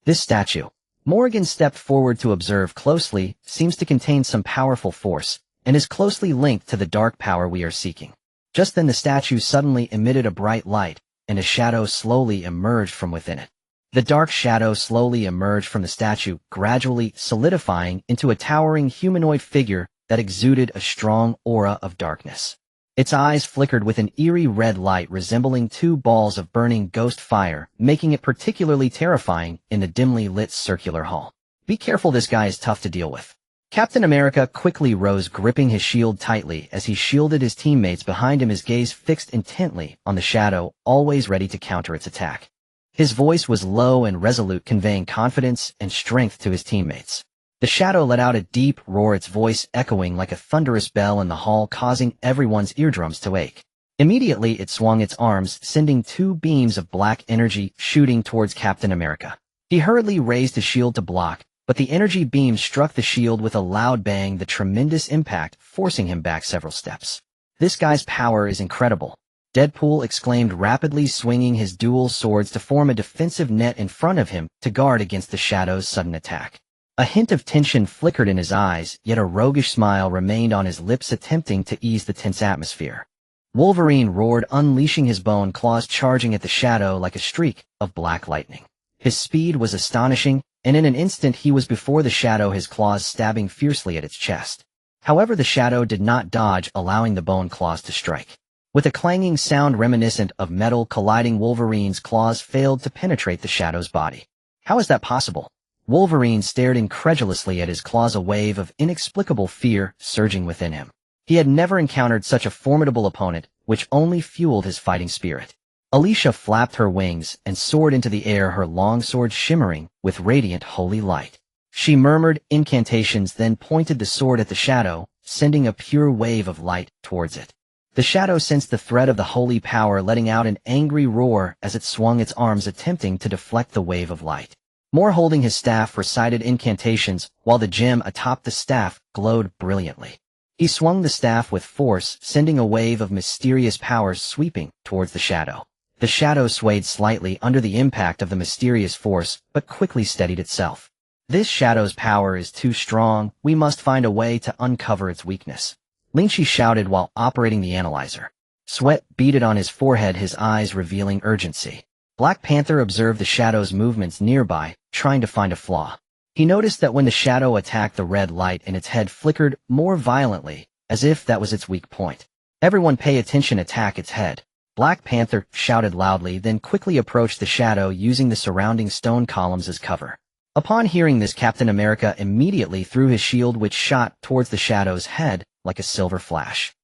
This statue, Morgan stepped forward to observe closely, seems to contain some powerful force, and is closely linked to the dark power we are seeking. Just then the statue suddenly emitted a bright light, and a shadow slowly emerged from within it. The dark shadow slowly emerged from the statue, gradually solidifying into a towering humanoid figure that exuded a strong aura of darkness. Its eyes flickered with an eerie red light resembling two balls of burning ghost fire, making it particularly terrifying in the dimly lit circular hall. Be careful, this guy is tough to deal with. Captain America quickly rose, gripping his shield tightly as he shielded his teammates behind him, his gaze fixed intently on the shadow, always ready to counter its attack. His voice was low and resolute, conveying confidence and strength to his teammates. The shadow let out a deep roar, its voice echoing like a thunderous bell in the hall, causing everyone's eardrums to ache. Immediately it swung its arms, sending two beams of black energy shooting towards Captain America. He hurriedly raised his shield to block, but the energy beam struck the shield with a loud bang, the tremendous impact forcing him back several steps. This guy's power is incredible, Deadpool exclaimed, rapidly swinging his dual swords to form a defensive net in front of him to guard against the shadow's sudden attack. A hint of tension flickered in his eyes, yet a roguish smile remained on his lips, attempting to ease the tense atmosphere. Wolverine roared, unleashing his bone claws, charging at the shadow like a streak of black lightning. His speed was astonishing, and in an instant he was before the shadow, his claws stabbing fiercely at its chest. However, the shadow did not dodge, allowing the bone claws to strike. With a clanging sound reminiscent of metal colliding, Wolverine's claws failed to penetrate the shadow's body. How is that possible? Wolverine stared incredulously at his claws, a wave of inexplicable fear surging within him. He had never encountered such a formidable opponent, which only fueled his fighting spirit. Alicia flapped her wings and soared into the air, her long sword shimmering with radiant holy light. She murmured incantations, then pointed the sword at the shadow, sending a pure wave of light towards it. The shadow sensed the threat of the holy power, letting out an angry roar as it swung its arms, attempting to deflect the wave of light. Moore, holding his staff, recited incantations, while the gem atop the staff glowed brilliantly. He swung the staff with force, sending a wave of mysterious powers sweeping towards the shadow. The shadow swayed slightly under the impact of the mysterious force, but quickly steadied itself. This shadow's power is too strong. We must find a way to uncover its weakness, Lynch shouted while operating the analyzer. Sweat beaded on his forehead, his eyes revealing urgency. Black Panther observed the shadow's movements nearby, trying to find a flaw. He noticed that when the shadow attacked, the red light in its head flickered more violently, as if that was its weak point. Everyone pay attention, attack its head, Black Panther shouted loudly, then quickly approached the shadow using the surrounding stone columns as cover. Upon hearing this, Captain America immediately threw his shield, which shot towards the shadow's head like a silver flash.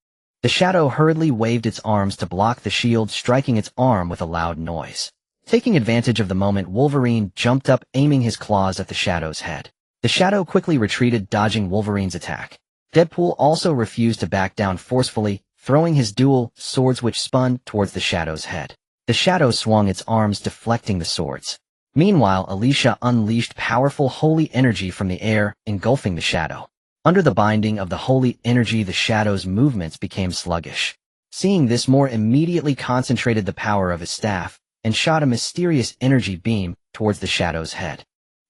The shadow hurriedly waved its arms to block the shield, striking its arm with a loud noise. Taking advantage of the moment, Wolverine jumped up, aiming his claws at the shadow's head. The shadow quickly retreated, dodging Wolverine's attack. Deadpool also refused to back down, forcefully throwing his dual swords, which spun towards the shadow's head. The shadow swung its arms, deflecting the swords. Meanwhile, Alicia unleashed powerful holy energy from the air, engulfing the shadow. Under the binding of the holy energy, the shadow's movements became sluggish. Seeing this, Moore immediately concentrated the power of his staff and shot a mysterious energy beam towards the shadow's head.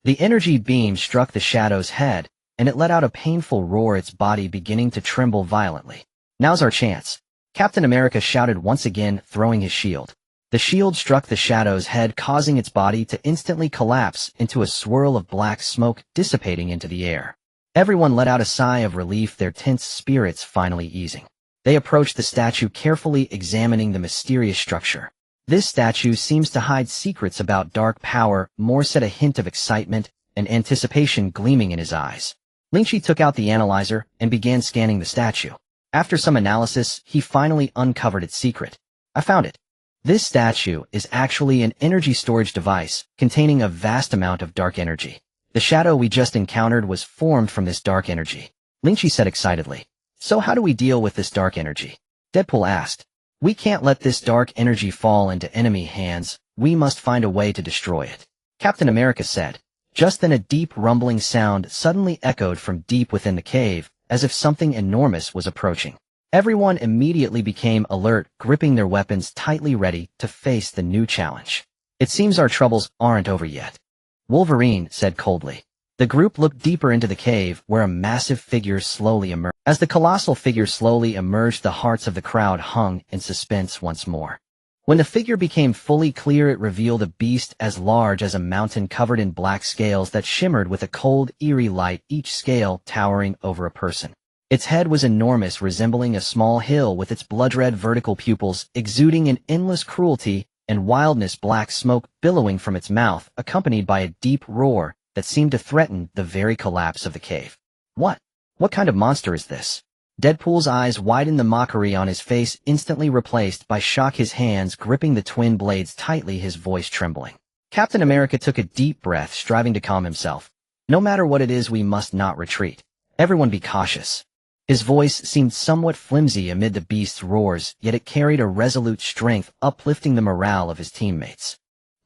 The energy beam struck the shadow's head, and it let out a painful roar, its body beginning to tremble violently. Now's our chance, Captain America shouted once again, throwing his shield. The shield struck the shadow's head, causing its body to instantly collapse into a swirl of black smoke, dissipating into the air. Everyone let out a sigh of relief, their tense spirits finally easing. They approached the statue, carefully examining the mysterious structure. This statue seems to hide secrets about dark power, Moore said, a hint of excitement and anticipation gleaming in his eyes. Lynch took out the analyzer and began scanning the statue. After some analysis, he finally uncovered its secret. I found it. This statue is actually an energy storage device containing a vast amount of dark energy. The shadow we just encountered was formed from this dark energy, Lynch said excitedly. So how do we deal with this dark energy? Deadpool asked. We can't let this dark energy fall into enemy hands. We must find a way to destroy it, Captain America said. Just then a deep rumbling sound suddenly echoed from deep within the cave, as if something enormous was approaching. Everyone immediately became alert, gripping their weapons tightly ready to face the new challenge. It seems our troubles aren't over yet, Wolverine said coldly. The group looked deeper into the cave, where a massive figure slowly emerged. As the colossal figure slowly emerged, the hearts of the crowd hung in suspense once more. When the figure became fully clear, it revealed a beast as large as a mountain covered in black scales that shimmered with a cold, eerie light, each scale towering over a person. Its head was enormous, resembling a small hill, with its blood-red vertical pupils exuding an endless cruelty and wildness, black smoke billowing from its mouth, accompanied by a deep roar that seemed to threaten the very collapse of the cave. What kind of monster is this? Deadpool's eyes widened, the mockery on his face instantly replaced by shock, his hands gripping the twin blades tightly, his voice trembling. Captain America took a deep breath, striving to calm himself. No matter what it is, we must not retreat. Everyone be cautious. His voice seemed somewhat flimsy amid the beast's roars, yet it carried a resolute strength, uplifting the morale of his teammates.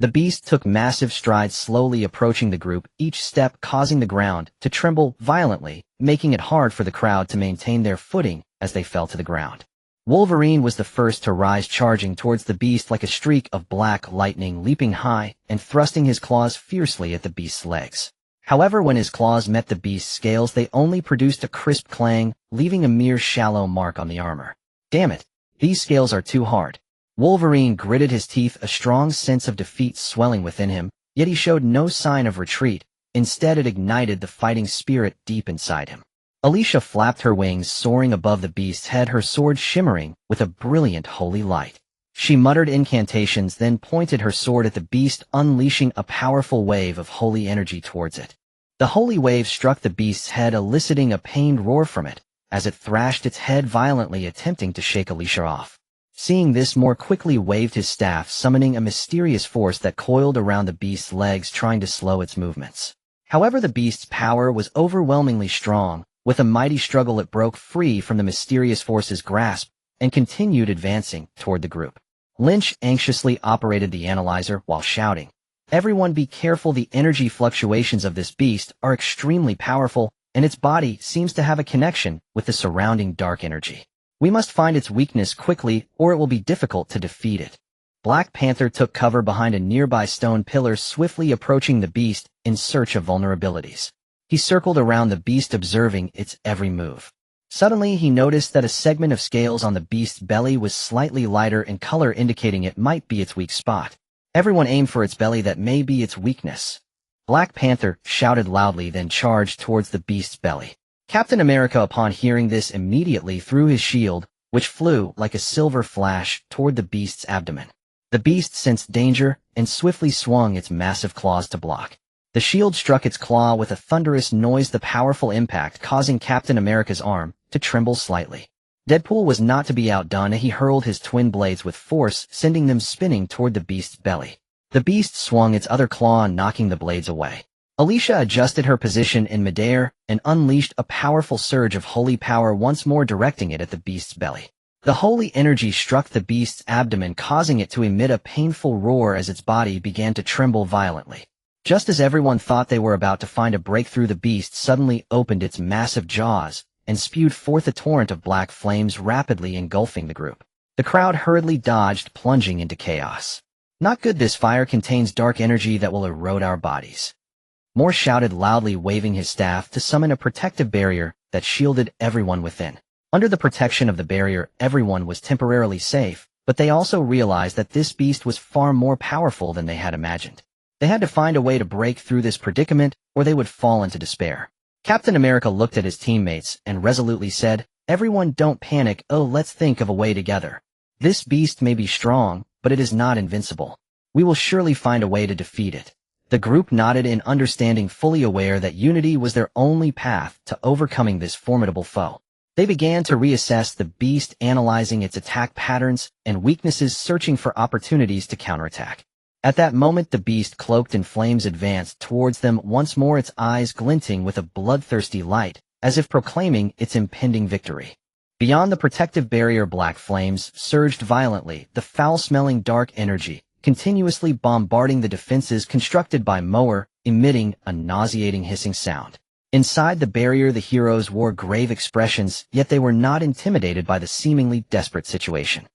The beast took massive strides, slowly approaching the group, each step causing the ground to tremble violently, making it hard for the crowd to maintain their footing as they fell to the ground. Wolverine was the first to rise, charging towards the beast like a streak of black lightning, leaping high and thrusting his claws fiercely at the beast's legs. However, when his claws met the beast's scales, they only produced a crisp clang, leaving a mere shallow mark on the armor. Damn it, these scales are too hard. Wolverine gritted his teeth, a strong sense of defeat swelling within him, yet he showed no sign of retreat. Instead, it ignited the fighting spirit deep inside him. Alicia flapped her wings, soaring above the beast's head, her sword shimmering with a brilliant holy light. She muttered incantations, then pointed her sword at the beast, unleashing a powerful wave of holy energy towards it. The holy wave struck the beast's head, eliciting a pained roar from it, as it thrashed its head violently, attempting to shake Alicia off. Seeing this, more quickly waved his staff, summoning a mysterious force that coiled around the beast's legs, trying to slow its movements. However, the beast's power was overwhelmingly strong. With a mighty struggle, it broke free from the mysterious force's grasp and continued advancing toward the group. Lynch anxiously operated the analyzer while shouting, "Everyone be careful, the energy fluctuations of this beast are extremely powerful, and its body seems to have a connection with the surrounding dark energy. We must find its weakness quickly, or it will be difficult to defeat it." Black Panther took cover behind a nearby stone pillar, swiftly approaching the beast in search of vulnerabilities. He circled around the beast, observing its every move. Suddenly, he noticed that a segment of scales on the beast's belly was slightly lighter in color, indicating it might be its weak spot. "Everyone aim for its belly, that may be its weakness." Black Panther shouted loudly, then charged towards the beast's belly. Captain America, upon hearing this, immediately threw his shield, which flew like a silver flash toward the beast's abdomen. The beast sensed danger and swiftly swung its massive claws to block. The shield struck its claw with a thunderous noise, the powerful impact causing Captain America's arm to tremble slightly. Deadpool was not to be outdone. He hurled his twin blades with force, sending them spinning toward the beast's belly. The beast swung its other claw, knocking the blades away. Alicia adjusted her position in midair and unleashed a powerful surge of holy power, once more directing it at the beast's belly. The holy energy struck the beast's abdomen, causing it to emit a painful roar as its body began to tremble violently. Just as everyone thought they were about to find a breakthrough, the beast suddenly opened its massive jaws and spewed forth a torrent of black flames, rapidly engulfing the group. The crowd hurriedly dodged, plunging into chaos. "Not good, this fire contains dark energy that will erode our bodies." Moore shouted loudly, waving his staff to summon a protective barrier that shielded everyone within. Under the protection of the barrier, everyone was temporarily safe, but they also realized that this beast was far more powerful than they had imagined. They had to find a way to break through this predicament, or they would fall into despair. Captain America looked at his teammates and resolutely said, "Everyone don't panic. Let's think of a way together. This beast may be strong, but it is not invincible. We will surely find a way to defeat it." The group nodded in understanding, fully aware that unity was their only path to overcoming this formidable foe. They began to reassess the beast, analyzing its attack patterns and weaknesses, searching for opportunities to counterattack. At that moment, the beast, cloaked in flames, advanced towards them, once more, its eyes glinting with a bloodthirsty light, as if proclaiming its impending victory. Beyond the protective barrier, black flames surged violently, the foul-smelling dark energy continuously bombarding the defenses constructed by Moore emitting a nauseating hissing sound. Inside the barrier, the heroes wore grave expressions, yet they were not intimidated by the seemingly desperate situation.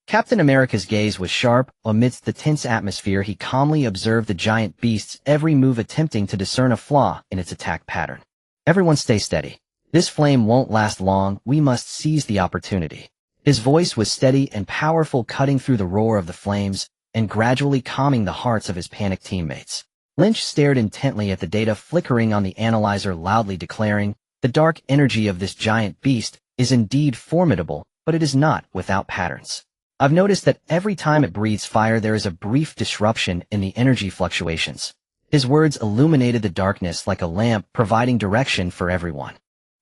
Captain America's gaze was sharp. Amidst the tense atmosphere, he calmly observed the giant beast's every move, attempting to discern a flaw in its attack pattern. "Everyone stay steady. This flame won't last long. We must seize the opportunity." His voice was steady and powerful, cutting through the roar of the flames and gradually calming the hearts of his panicked teammates. Lynch stared intently at the data flickering on the analyzer, loudly declaring, "The dark energy of this giant beast is indeed formidable, but it is not without patterns. I've noticed that every time it breathes fire, there is a brief disruption in the energy fluctuations." His words illuminated the darkness like a lamp, providing direction for everyone.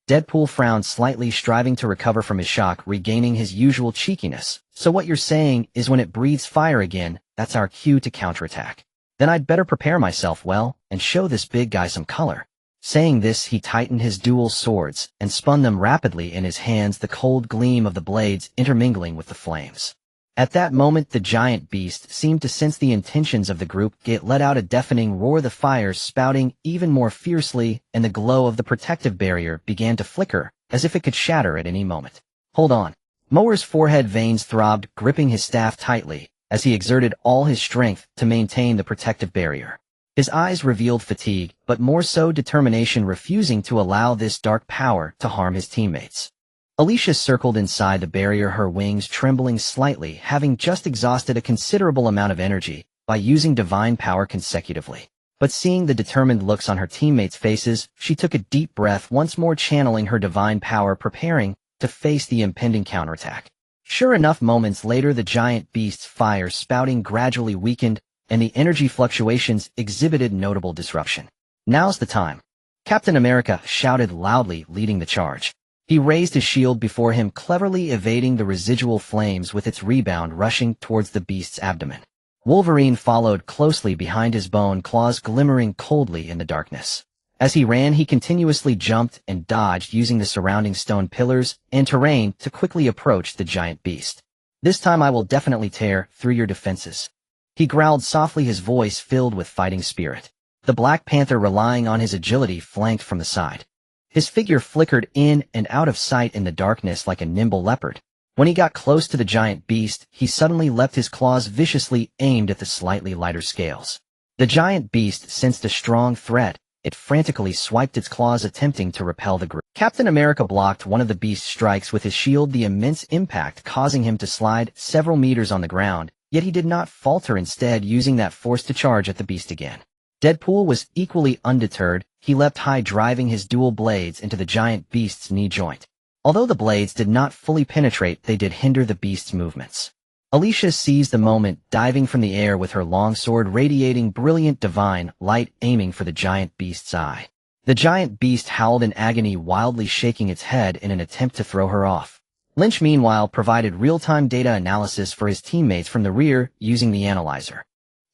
Deadpool frowned slightly, striving to recover from his shock, regaining his usual cheekiness. "So what you're saying is when it breathes fire again, that's our cue to counterattack. Then I'd better prepare myself well and show this big guy some color." Saying this, he tightened his dual swords and spun them rapidly in his hands, the cold gleam of the blades intermingling with the flames. At that moment, the giant beast seemed to sense the intentions of the group. It let out a deafening roar, the fires spouting even more fiercely, and the glow of the protective barrier began to flicker, as if it could shatter at any moment. "Hold on." Mower's forehead veins throbbed, gripping his staff tightly, as he exerted all his strength to maintain the protective barrier. His eyes revealed fatigue, but more so determination, refusing to allow this dark power to harm his teammates. Alicia circled inside the barrier, her wings trembling slightly, having just exhausted a considerable amount of energy by using divine power consecutively. But seeing the determined looks on her teammates' faces, she took a deep breath, once more channeling her divine power, preparing to face the impending counterattack. Sure enough, moments later, the giant beast's fire spouting gradually weakened, and the energy fluctuations exhibited notable disruption. "Now's the time!" Captain America shouted loudly, leading the charge. He raised his shield before him, cleverly evading the residual flames, with its rebound rushing towards the beast's abdomen. Wolverine followed closely behind, his bone claws glimmering coldly in the darkness. As he ran, he continuously jumped and dodged, using the surrounding stone pillars and terrain to quickly approach the giant beast. "This time I will definitely tear through your defenses," he growled softly, his voice filled with fighting spirit. The Black Panther, relying on his agility, flanked from the side. His figure flickered in and out of sight in the darkness like a nimble leopard. When he got close to the giant beast, he suddenly leapt, his claws viciously aimed at the slightly lighter scales. The giant beast sensed a strong threat. It frantically swiped its claws, attempting to repel the group. Captain America blocked one of the beast's strikes with his shield, the immense impact causing him to slide several meters on the ground, yet he did not falter, instead using that force to charge at the beast again. Deadpool was equally undeterred. He leapt high, driving his dual blades into the giant beast's knee joint. Although the blades did not fully penetrate, they did hinder the beast's movements. Alicia seized the moment, diving from the air with her long sword radiating brilliant divine light, aiming for the giant beast's eye. The giant beast howled in agony, wildly shaking its head in an attempt to throw her off. Lynch, meanwhile, provided real-time data analysis for his teammates from the rear using the analyzer.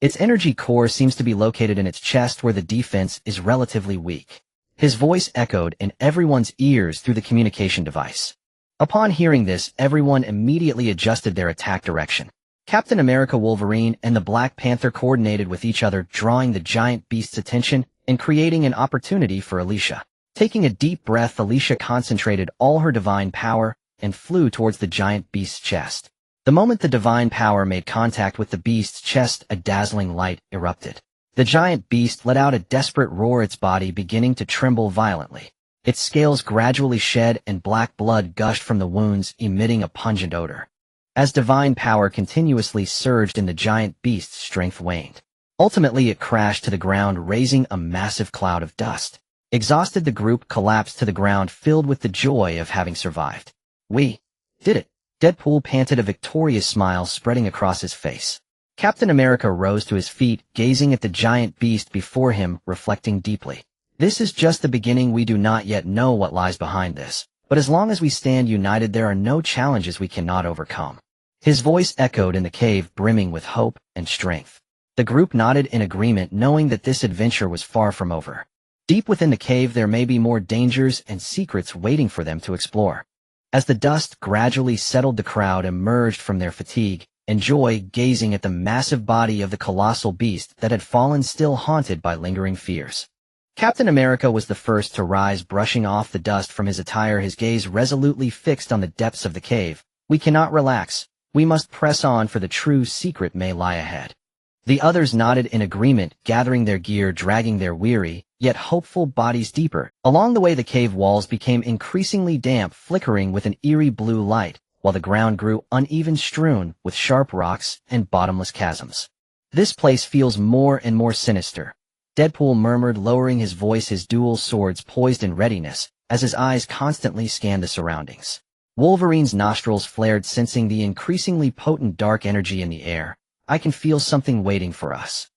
Its energy core seems to be located in its chest, where the defense is relatively weak. His voice echoed in everyone's ears through the communication device. Upon hearing this, everyone immediately adjusted their attack direction. Captain America, Wolverine, and the Black Panther coordinated with each other, drawing the giant beast's attention and creating an opportunity for Alicia. Taking a deep breath, Alicia concentrated all her divine power and flew towards the giant beast's chest. The moment the divine power made contact with the beast's chest, a dazzling light erupted. The giant beast let out a desperate roar, its body beginning to tremble violently. Its scales gradually shed and black blood gushed from the wounds, emitting a pungent odor. As divine power continuously surged in, the giant beast's strength waned. Ultimately, it crashed to the ground, raising a massive cloud of dust. Exhausted, the group collapsed to the ground, filled with the joy of having survived. "We did it!" Deadpool panted, a victorious smile spreading across his face. Captain America rose to his feet, gazing at the giant beast before him, reflecting deeply. "This is just the beginning. We do not yet know what lies behind this, but as long as we stand united, there are no challenges we cannot overcome." His voice echoed in the cave, brimming with hope and strength. The group nodded in agreement, knowing that this adventure was far from over. Deep within the cave, there may be more dangers and secrets waiting for them to explore. As the dust gradually settled, the crowd emerged from their fatigue, and joy gazing at the massive body of the colossal beast that had fallen, still haunted by lingering fears. Captain America was the first to rise, brushing off the dust from his attire, his gaze resolutely fixed on the depths of the cave. "We cannot relax. We must press on, for the true secret may lie ahead." The others nodded in agreement, gathering their gear, dragging their weary, yet hopeful bodies deeper. Along the way, the cave walls became increasingly damp, flickering with an eerie blue light, while the ground grew uneven, strewn with sharp rocks and bottomless chasms. "This place feels more and more sinister," Deadpool murmured, lowering his voice, his dual swords poised in readiness, as his eyes constantly scanned the surroundings. Wolverine's nostrils flared, sensing the increasingly potent dark energy in the air. "I can feel something waiting for us."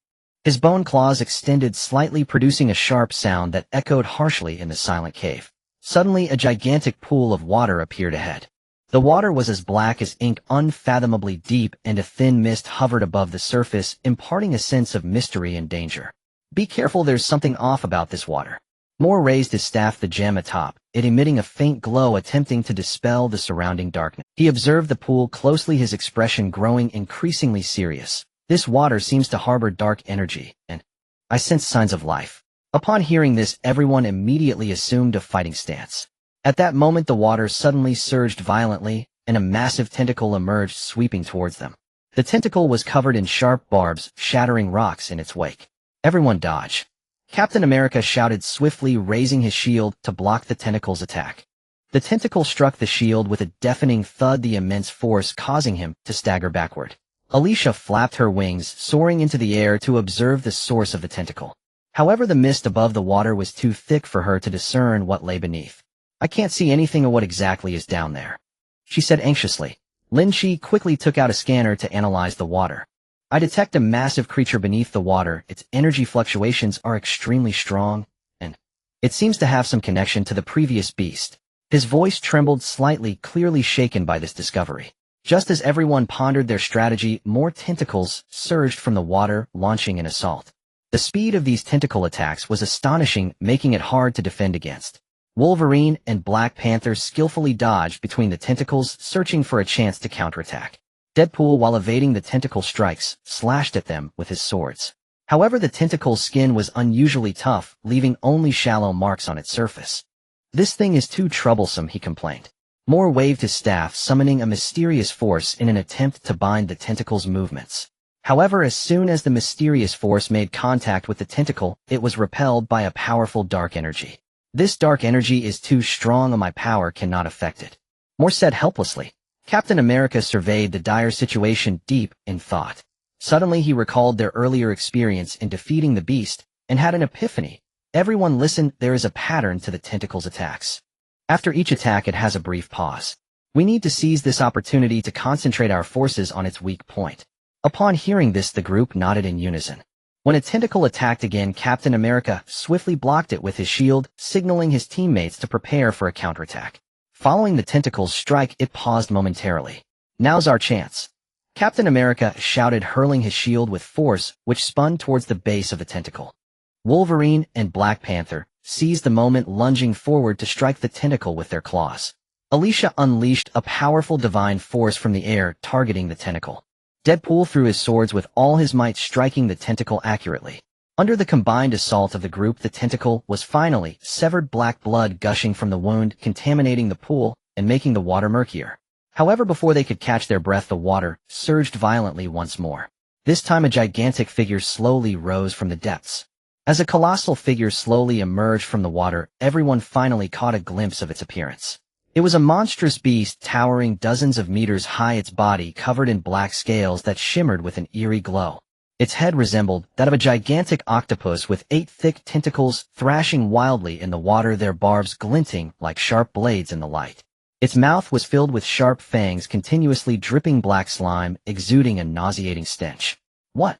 His bone claws extended slightly, producing a sharp sound that echoed harshly in the silent cave. Suddenly, a gigantic pool of water appeared ahead. The water was as black as ink, unfathomably deep, and a thin mist hovered above the surface, imparting a sense of mystery and danger. "Be careful, there's something off about this water." Moore raised his staff, the gem atop it emitting a faint glow, attempting to dispel the surrounding darkness. He observed the pool closely, his expression growing increasingly serious. "This water seems to harbor dark energy, and I sense signs of life." Upon hearing this, everyone immediately assumed a fighting stance. At that moment, the water suddenly surged violently, and a massive tentacle emerged, sweeping towards them. The tentacle was covered in sharp barbs, shattering rocks in its wake. "Everyone dodge." Captain America shouted swiftly, raising his shield to block the tentacle's attack. The tentacle struck the shield with a deafening thud, the immense force causing him to stagger backward. Alicia flapped her wings, soaring into the air to observe the source of the tentacle. However, the mist above the water was too thick for her to discern what lay beneath. "I can't see anything of what exactly is down there," she said anxiously. Lynch quickly took out a scanner to analyze the water. "I detect a massive creature beneath the water. Its energy fluctuations are extremely strong, and it seems to have some connection to the previous beast." His voice trembled slightly, clearly shaken by this discovery. Just as everyone pondered their strategy, more tentacles surged from the water, launching an assault. The speed of these tentacle attacks was astonishing, making it hard to defend against. Wolverine and Black Panther skillfully dodged between the tentacles, searching for a chance to counterattack. Deadpool, while evading the tentacle strikes, slashed at them with his swords. However, the tentacle's skin was unusually tough, leaving only shallow marks on its surface. "This thing is too troublesome," he complained. Moore waved his staff, summoning a mysterious force in an attempt to bind the tentacle's movements. However, as soon as the mysterious force made contact with the tentacle, it was repelled by a powerful dark energy. "This dark energy is too strong, and my power cannot affect it," Moore said helplessly. Captain America surveyed the dire situation, deep in thought. Suddenly he recalled their earlier experience in defeating the beast, and had an epiphany. "Everyone listen, there is a pattern to the tentacle's attacks. After each attack it has a brief pause. We need to seize this opportunity to concentrate our forces on its weak point." Upon hearing this, the group nodded in unison. When a tentacle attacked again, Captain America swiftly blocked it with his shield, signaling his teammates to prepare for a counterattack. Following the tentacle's strike, it paused momentarily. "Now's our chance," Captain America shouted, hurling his shield with force, which spun towards the base of the tentacle. Wolverine and Black Panther seized the moment, lunging forward to strike the tentacle with their claws. Alicia unleashed a powerful divine force from the air, targeting the tentacle. Deadpool threw his swords with all his might, striking the tentacle accurately. Under the combined assault of the group, the tentacle was finally severed, black blood gushing from the wound, contaminating the pool and making the water murkier. However, before they could catch their breath, the water surged violently once more. This time a gigantic figure slowly rose from the depths. As a colossal figure slowly emerged from the water, everyone finally caught a glimpse of its appearance. It was a monstrous beast, towering dozens of meters high, its body covered in black scales that shimmered with an eerie glow. Its head resembled that of a gigantic octopus with 8 thick tentacles thrashing wildly in the water, their barbs glinting like sharp blades in the light. Its mouth was filled with sharp fangs, continuously dripping black slime, exuding a nauseating stench. What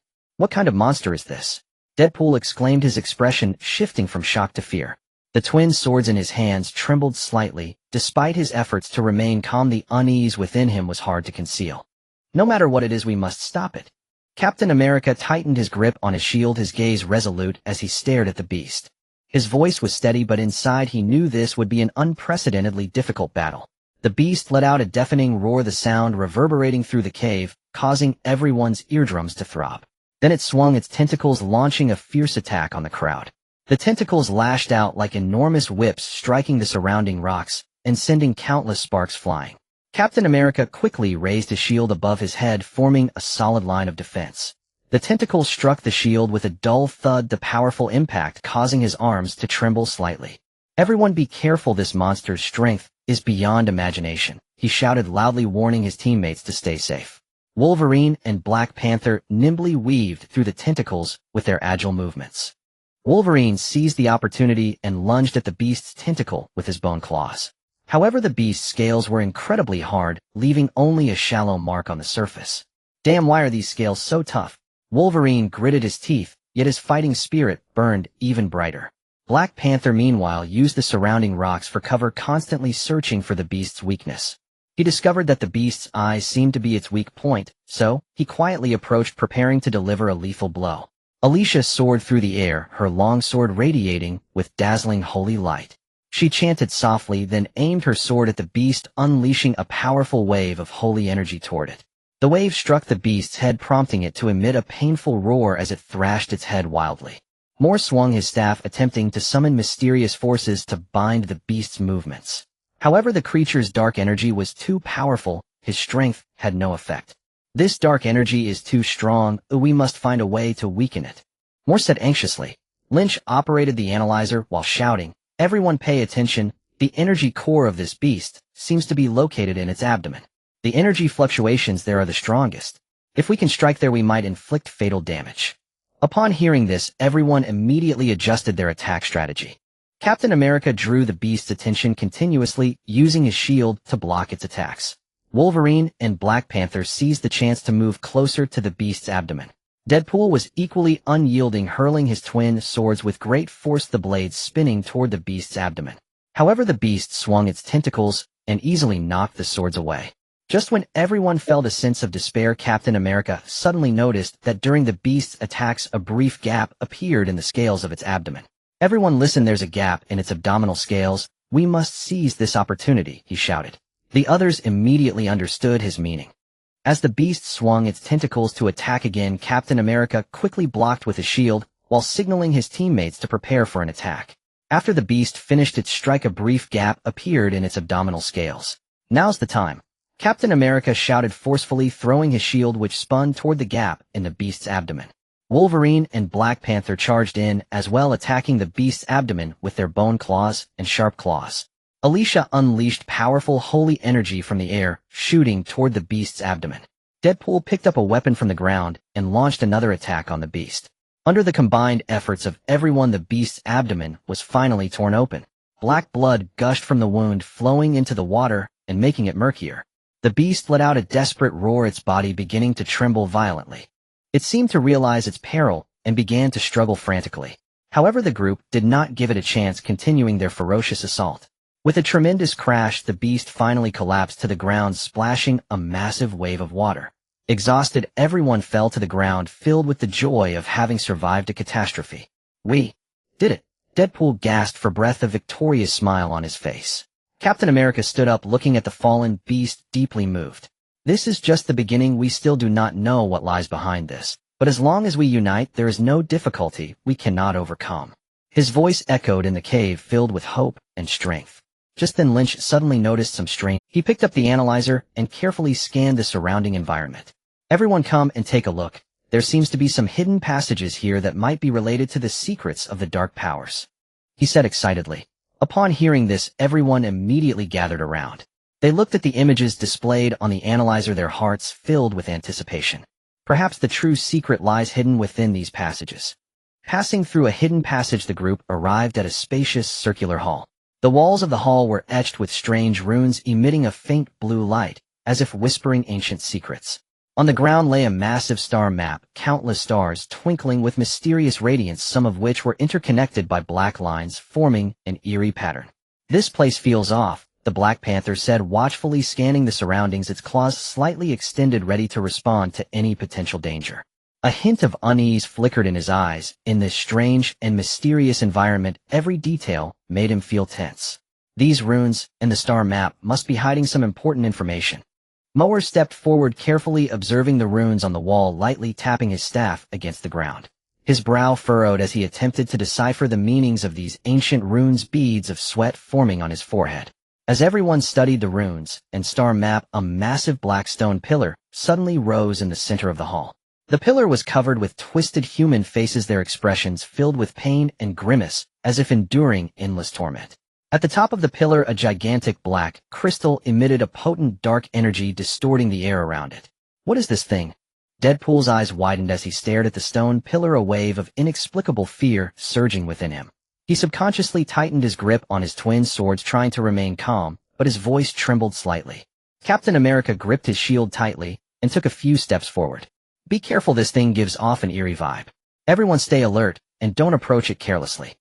kind of monster is this?" Deadpool exclaimed, his expression shifting from shock to fear. The twin swords in his hands trembled slightly. Despite his efforts to remain calm, the unease within him was hard to conceal. "No matter what it is, we must stop it." Captain America tightened his grip on his shield, his gaze resolute as he stared at the beast. His voice was steady, but inside he knew this would be an unprecedentedly difficult battle. The beast let out a deafening roar, the sound reverberating through the cave, causing everyone's eardrums to throb. Then it swung its tentacles, launching a fierce attack on the crowd. The tentacles lashed out like enormous whips, striking the surrounding rocks and sending countless sparks flying. Captain America quickly raised his shield above his head, forming a solid line of defense. The tentacles struck the shield with a dull thud, the powerful impact causing his arms to tremble slightly. "Everyone be careful, this monster's strength is beyond imagination," he shouted loudly, warning his teammates to stay safe. Wolverine and Black Panther nimbly weaved through the tentacles with their agile movements. Wolverine seized the opportunity and lunged at the beast's tentacle with his bone claws. However, the beast's scales were incredibly hard, leaving only a shallow mark on the surface. "Damn, why are these scales so tough?" Wolverine gritted his teeth, yet his fighting spirit burned even brighter. Black Panther, meanwhile, used the surrounding rocks for cover, constantly searching for the beast's weakness. He discovered that the beast's eyes seemed to be its weak point, so he quietly approached, preparing to deliver a lethal blow. Alicia soared through the air, her long sword radiating with dazzling holy light. She chanted softly, then aimed her sword at the beast, unleashing a powerful wave of holy energy toward it. The wave struck the beast's head, prompting it to emit a painful roar as it thrashed its head wildly. Moore swung his staff, attempting to summon mysterious forces to bind the beast's movements. However, the creature's dark energy was too powerful, his strength had no effect. "This dark energy is too strong, we must find a way to weaken it," Moore said anxiously. Lynch operated the analyzer while shouting, "Everyone pay attention, the energy core of this beast seems to be located in its abdomen. The energy fluctuations there are the strongest. If we can strike there, we might inflict fatal damage." Upon hearing this, everyone immediately adjusted their attack strategy. Captain America drew the beast's attention continuously, using his shield to block its attacks. Wolverine and Black Panther seized the chance to move closer to the beast's abdomen. Deadpool was equally unyielding, hurling his twin swords with great force, the blades spinning toward the beast's abdomen. However, the beast swung its tentacles and easily knocked the swords away. Just when everyone felt a sense of despair, Captain America suddenly noticed that during the beast's attacks, a brief gap appeared in the scales of its abdomen. "Everyone listen, there's a gap in its abdominal scales. We must seize this opportunity," he shouted. The others immediately understood his meaning. As the beast swung its tentacles to attack again, Captain America quickly blocked with his shield while signaling his teammates to prepare for an attack. After the beast finished its strike, a brief gap appeared in its abdominal scales. "Now's the time," Captain America shouted forcefully, throwing his shield, which spun toward the gap in the beast's abdomen. Wolverine and Black Panther charged in as well, attacking the beast's abdomen with their bone claws and sharp claws. Alicia unleashed powerful holy energy from the air, shooting toward the beast's abdomen. Deadpool picked up a weapon from the ground and launched another attack on the beast. Under the combined efforts of everyone, the beast's abdomen was finally torn open. Black blood gushed from the wound, flowing into the water and making it murkier. The beast let out a desperate roar, its body beginning to tremble violently. It seemed to realize its peril and began to struggle frantically. However, the group did not give it a chance, continuing their ferocious assault. With a tremendous crash, the beast finally collapsed to the ground, splashing a massive wave of water. Exhausted, everyone fell to the ground, filled with the joy of having survived a catastrophe. "We did it!" Deadpool gasped for breath, a victorious smile on his face. Captain America stood up, looking at the fallen beast, deeply moved. "This is just the beginning. We still do not know what lies behind this, but as long as we unite, there is no difficulty we cannot overcome." His voice echoed in the cave, filled with hope and strength. Just then, Lynch suddenly noticed some strange. He picked up the analyzer and carefully scanned the surrounding environment. "Everyone come and take a look. There seems to be some hidden passages here that might be related to the secrets of the dark powers," he said excitedly. Upon hearing this, everyone immediately gathered around. They looked at the images displayed on the analyzer, their hearts filled with anticipation. Perhaps the true secret lies hidden within these passages. Passing through a hidden passage, the group arrived at a spacious circular hall. The walls of the hall were etched with strange runes, emitting a faint blue light, as if whispering ancient secrets. On the ground lay a massive star map, countless stars twinkling with mysterious radiance, some of which were interconnected by black lines, forming an eerie pattern. "This place feels off," the Black Panther said, watchfully scanning the surroundings, its claws slightly extended, ready to respond to any potential danger. A hint of unease flickered in his eyes. In this strange and mysterious environment, every detail made him feel tense. These runes and the star map must be hiding some important information. Mower stepped forward carefully, observing the runes on the wall, lightly tapping his staff against the ground. His brow furrowed as he attempted to decipher the meanings of these ancient runes, beads of sweat forming on his forehead. As everyone studied the runes and star map, a massive black stone pillar suddenly rose in the center of the hall. The pillar was covered with twisted human faces, their expressions filled with pain and grimace, as if enduring endless torment. At the top of the pillar, a gigantic black crystal emitted a potent dark energy, distorting the air around it. What is this thing? Deadpool's eyes widened as he stared at the stone pillar, a wave of inexplicable fear surging within him. He subconsciously tightened his grip on his twin swords, trying to remain calm, but his voice trembled slightly. Captain America gripped his shield tightly and took a few steps forward. Be careful, this thing gives off an eerie vibe. Everyone stay alert and don't approach it carelessly.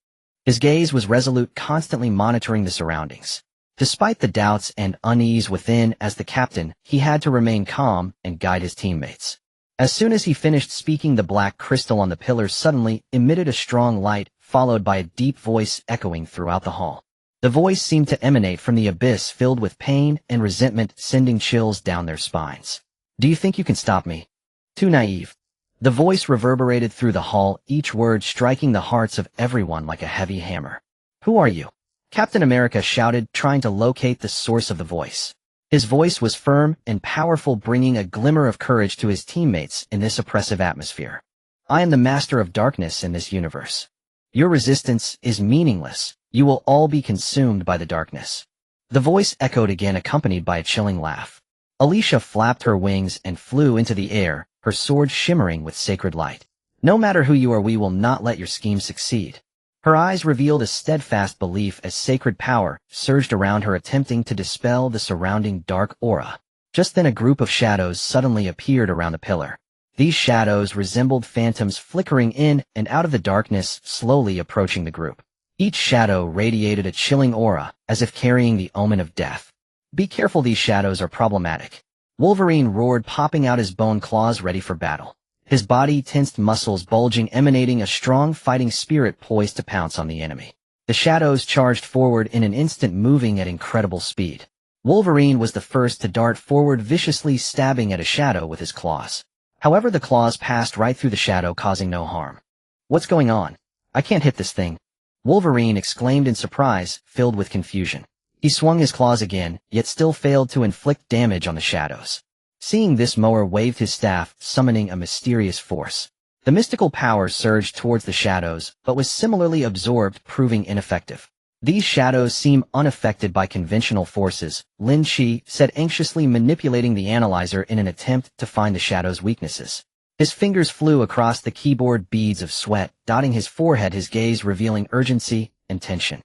His gaze was resolute, constantly monitoring the surroundings. Despite the doubts and unease within, as the captain, he had to remain calm and guide his teammates. As soon as he finished speaking, the black crystal on the pillar suddenly emitted a strong light, followed by a deep voice echoing throughout the hall. The voice seemed to emanate from the abyss, filled with pain and resentment, sending chills down their spines. Do you think you can stop me? Too naive. The voice reverberated through the hall, each word striking the hearts of everyone like a heavy hammer. Who are you? Captain America shouted, trying to locate the source of the voice. His voice was firm and powerful, bringing a glimmer of courage to his teammates in this oppressive atmosphere. I am the master of darkness in this universe. Your resistance is meaningless. You will all be consumed by the darkness. The voice echoed again, accompanied by a chilling laugh. Alicia flapped her wings and flew into the air, her sword shimmering with sacred light. No matter who you are, we will not let your scheme succeed. Her eyes revealed a steadfast belief as sacred power surged around her, attempting to dispel the surrounding dark aura. Just then, a group of shadows suddenly appeared around the pillar. These shadows resembled phantoms flickering in and out of the darkness, slowly approaching the group. Each shadow radiated a chilling aura, as if carrying the omen of death. Be careful, these shadows are problematic. Wolverine roared, popping out his bone claws ready for battle. His body tensed, muscles bulging, emanating a strong fighting spirit poised to pounce on the enemy. The shadows charged forward in an instant, moving at incredible speed. Wolverine was the first to dart forward, viciously stabbing at a shadow with his claws. However, the claws passed right through the shadow, causing no harm. What's going on? I can't hit this thing. Wolverine exclaimed in surprise, filled with confusion. He swung his claws again, yet still failed to inflict damage on the shadows. Seeing this, Mower waved his staff, summoning a mysterious force. The mystical power surged towards the shadows, but was similarly absorbed, proving ineffective. These shadows seem unaffected by conventional forces, Lynch said, anxiously manipulating the analyzer in an attempt to find the shadow's weaknesses. His fingers flew across the keyboard, beads of sweat dotting his forehead, his gaze revealing urgency and tension.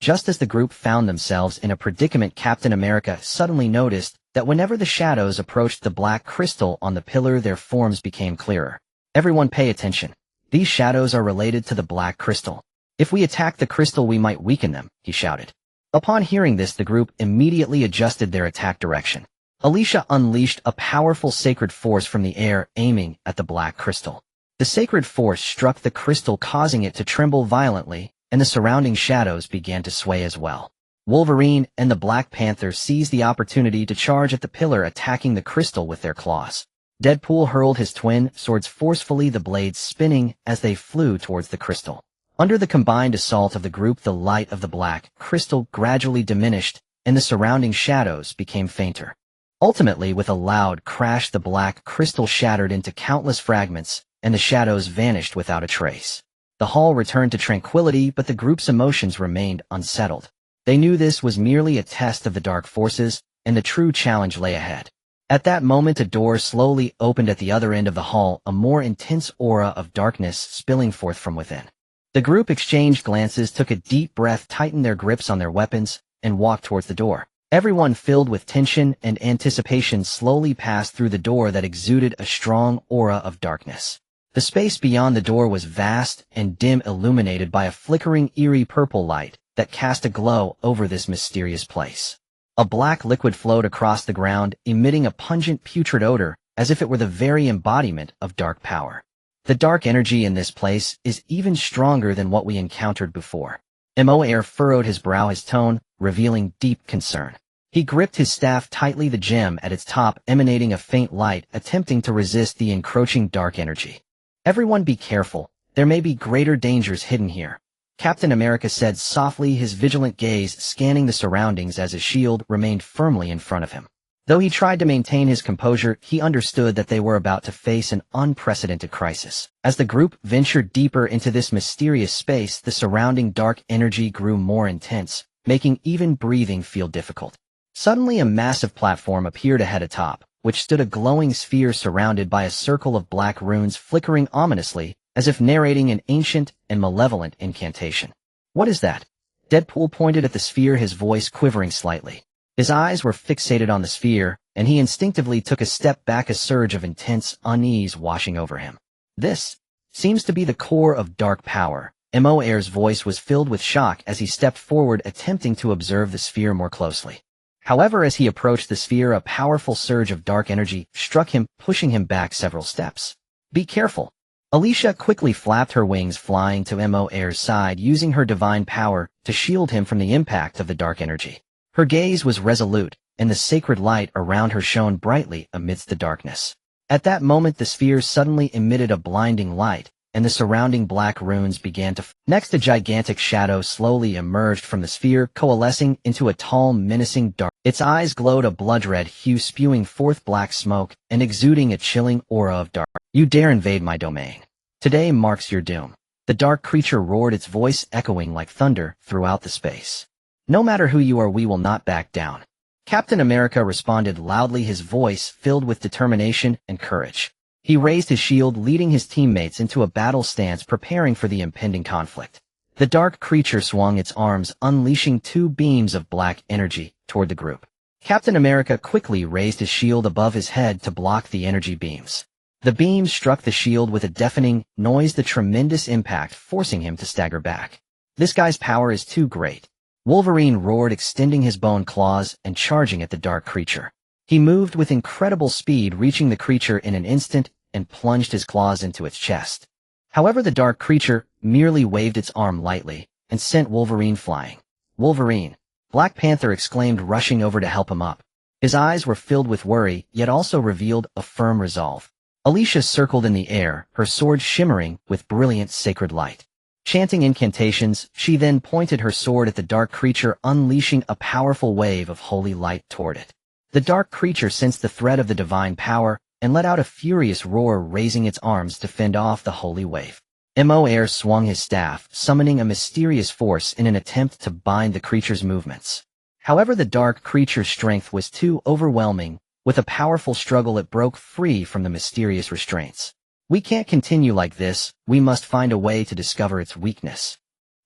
Just as the group found themselves in a predicament, Captain America suddenly noticed that whenever the shadows approached the black crystal on the pillar, their forms became clearer. Everyone pay attention. These shadows are related to the black crystal. If we attack the crystal, we might weaken them, he shouted. Upon hearing this, the group immediately adjusted their attack direction. Alicia unleashed a powerful sacred force from the air, aiming at the black crystal. The sacred force struck the crystal, causing it to tremble violently, and the surrounding shadows began to sway as well. Wolverine and the Black Panther seized the opportunity to charge at the pillar, attacking the crystal with their claws. Deadpool hurled his twin swords forcefully, the blades spinning as they flew towards the crystal. Under the combined assault of the group, the light of the black crystal gradually diminished, and the surrounding shadows became fainter. Ultimately, with a loud crash, the black crystal shattered into countless fragments, and the shadows vanished without a trace. The hall returned to tranquility, but the group's emotions remained unsettled. They knew this was merely a test of the dark forces, and the true challenge lay ahead. At that moment, a door slowly opened at the other end of the hall, a more intense aura of darkness spilling forth from within. The group exchanged glances, took a deep breath, tightened their grips on their weapons, and walked towards the door. Everyone, filled with tension and anticipation, slowly passed through the door that exuded a strong aura of darkness. The space beyond the door was vast and dim, illuminated by a flickering, eerie purple light that cast a glow over this mysterious place. A black liquid flowed across the ground, emitting a pungent, putrid odor, as if it were the very embodiment of dark power. The dark energy in this place is even stronger than what we encountered before. Mo Air furrowed his brow, his tone revealing deep concern. He gripped his staff tightly, the gem at its top emanating a faint light, attempting to resist the encroaching dark energy. Everyone be careful. There may be greater dangers hidden here, Captain America said softly, his vigilant gaze scanning the surroundings as his shield remained firmly in front of him. Though he tried to maintain his composure, he understood that they were about to face an unprecedented crisis. As the group ventured deeper into this mysterious space, the surrounding dark energy grew more intense, making even breathing feel difficult. Suddenly a massive platform appeared ahead atop, which stood a glowing sphere surrounded by a circle of black runes flickering ominously, as if narrating an ancient and malevolent incantation. "What is that?" Deadpool pointed at the sphere, his voice quivering slightly. His eyes were fixated on the sphere, and he instinctively took a step back, a surge of intense unease washing over him. "This seems to be the core of dark power." Mo Air's voice was filled with shock as he stepped forward, attempting to observe the sphere more closely. However, as he approached the sphere, a powerful surge of dark energy struck him, pushing him back several steps. "Be careful." Alicia quickly flapped her wings, flying to Mo Air's side, using her divine power to shield him from the impact of the dark energy. Her gaze was resolute, and the sacred light around her shone brightly amidst the darkness. At that moment, the sphere suddenly emitted a blinding light, and the surrounding black runes began to Next, a gigantic shadow slowly emerged from the sphere, coalescing into a tall, menacing dark. Its eyes glowed a blood-red hue, spewing forth black smoke and exuding a chilling aura of dark. "You dare invade my domain. Today marks your doom." The dark creature roared, its voice echoing like thunder throughout the space. "No matter who you are, we will not back down." Captain America responded loudly, his voice filled with determination and courage. He raised his shield, leading his teammates into a battle stance, preparing for the impending conflict. The dark creature swung its arms, unleashing two beams of black energy toward the group. Captain America quickly raised his shield above his head to block the energy beams. The beams struck the shield with a deafening noise, the tremendous impact forcing him to stagger back. "This guy's power is too great." Wolverine roared, extending his bone claws and charging at the dark creature. He moved with incredible speed, reaching the creature in an instant and plunged his claws into its chest. However, the dark creature merely waved its arm lightly and sent Wolverine flying. "Wolverine!" Black Panther exclaimed, rushing over to help him up. His eyes were filled with worry, yet also revealed a firm resolve. Alicia circled in the air, her sword shimmering with brilliant sacred light. Chanting incantations, she then pointed her sword at the dark creature, unleashing a powerful wave of holy light toward it. The dark creature sensed the threat of the divine power and let out a furious roar, raising its arms to fend off the holy wave. Mo Air swung his staff, summoning a mysterious force in an attempt to bind the creature's movements. However, the dark creature's strength was too overwhelming. With a powerful struggle, it broke free from the mysterious restraints. "We can't continue like this. We must find a way to discover its weakness.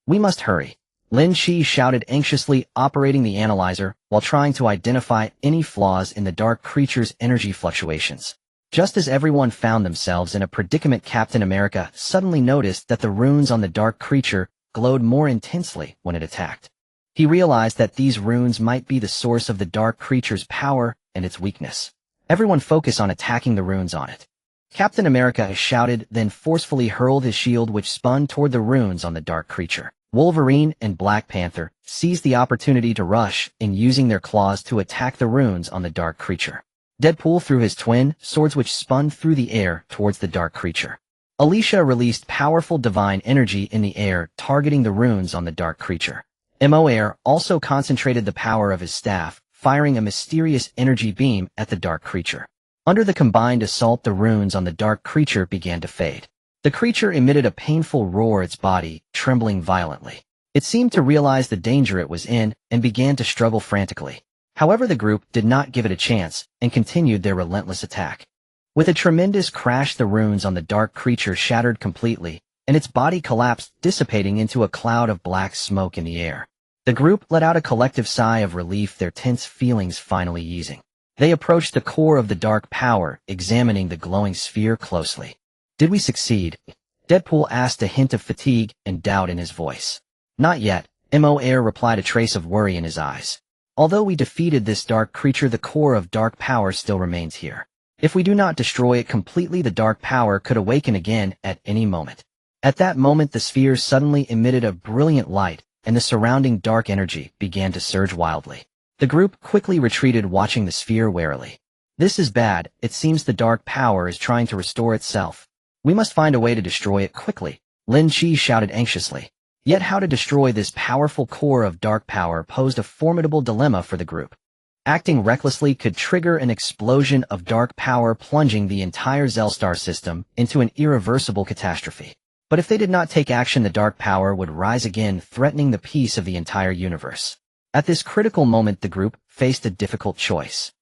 We must hurry." Lynch shouted anxiously, operating the analyzer while trying to identify any flaws in the dark creature's energy fluctuations. Just as everyone found themselves in a predicament, Captain America suddenly noticed that the runes on the dark creature glowed more intensely when it attacked. He realized that these runes might be the source of the dark creature's power and its weakness. "Everyone focus on attacking the runes on it." Captain America shouted, then forcefully hurled his shield, which spun toward the runes on the dark creature. Wolverine and Black Panther seized the opportunity to rush in, using their claws to attack the runes on the dark creature. Deadpool threw his twin swords, which spun through the air towards the dark creature. Alicia released powerful divine energy in the air, targeting the runes on the dark creature. Mo Air also concentrated the power of his staff, firing a mysterious energy beam at the dark creature. Under the combined assault, the runes on the dark creature began to fade. The creature emitted a painful roar, its body trembling violently. It seemed to realize the danger it was in and began to struggle frantically. However, the group did not give it a chance and continued their relentless attack. With a tremendous crash, the runes on the dark creature shattered completely, and its body collapsed, dissipating into a cloud of black smoke in the air. The group let out a collective sigh of relief, their tense feelings finally easing. They approached the core of the dark power, examining the glowing sphere closely. "Did we succeed?" Deadpool asked, a hint of fatigue and doubt in his voice. "Not yet," Mo Air replied, a trace of worry in his eyes. "Although we defeated this dark creature, the core of dark power still remains here. If we do not destroy it completely, the dark power could awaken again at any moment." At that moment, the sphere suddenly emitted a brilliant light, and the surrounding dark energy began to surge wildly. The group quickly retreated, watching the sphere warily. This is bad. It seems the dark power is trying to restore itself. We must find a way to destroy it quickly, Lin Chi shouted anxiously. Yet how to destroy this powerful core of dark power posed a formidable dilemma for the group. Acting recklessly could trigger an explosion of dark power, plunging the entire Zelstar system into an irreversible catastrophe. But if they did not take action, the dark power would rise again, threatening the peace of the entire universe. At this critical moment, the group faced a difficult choice.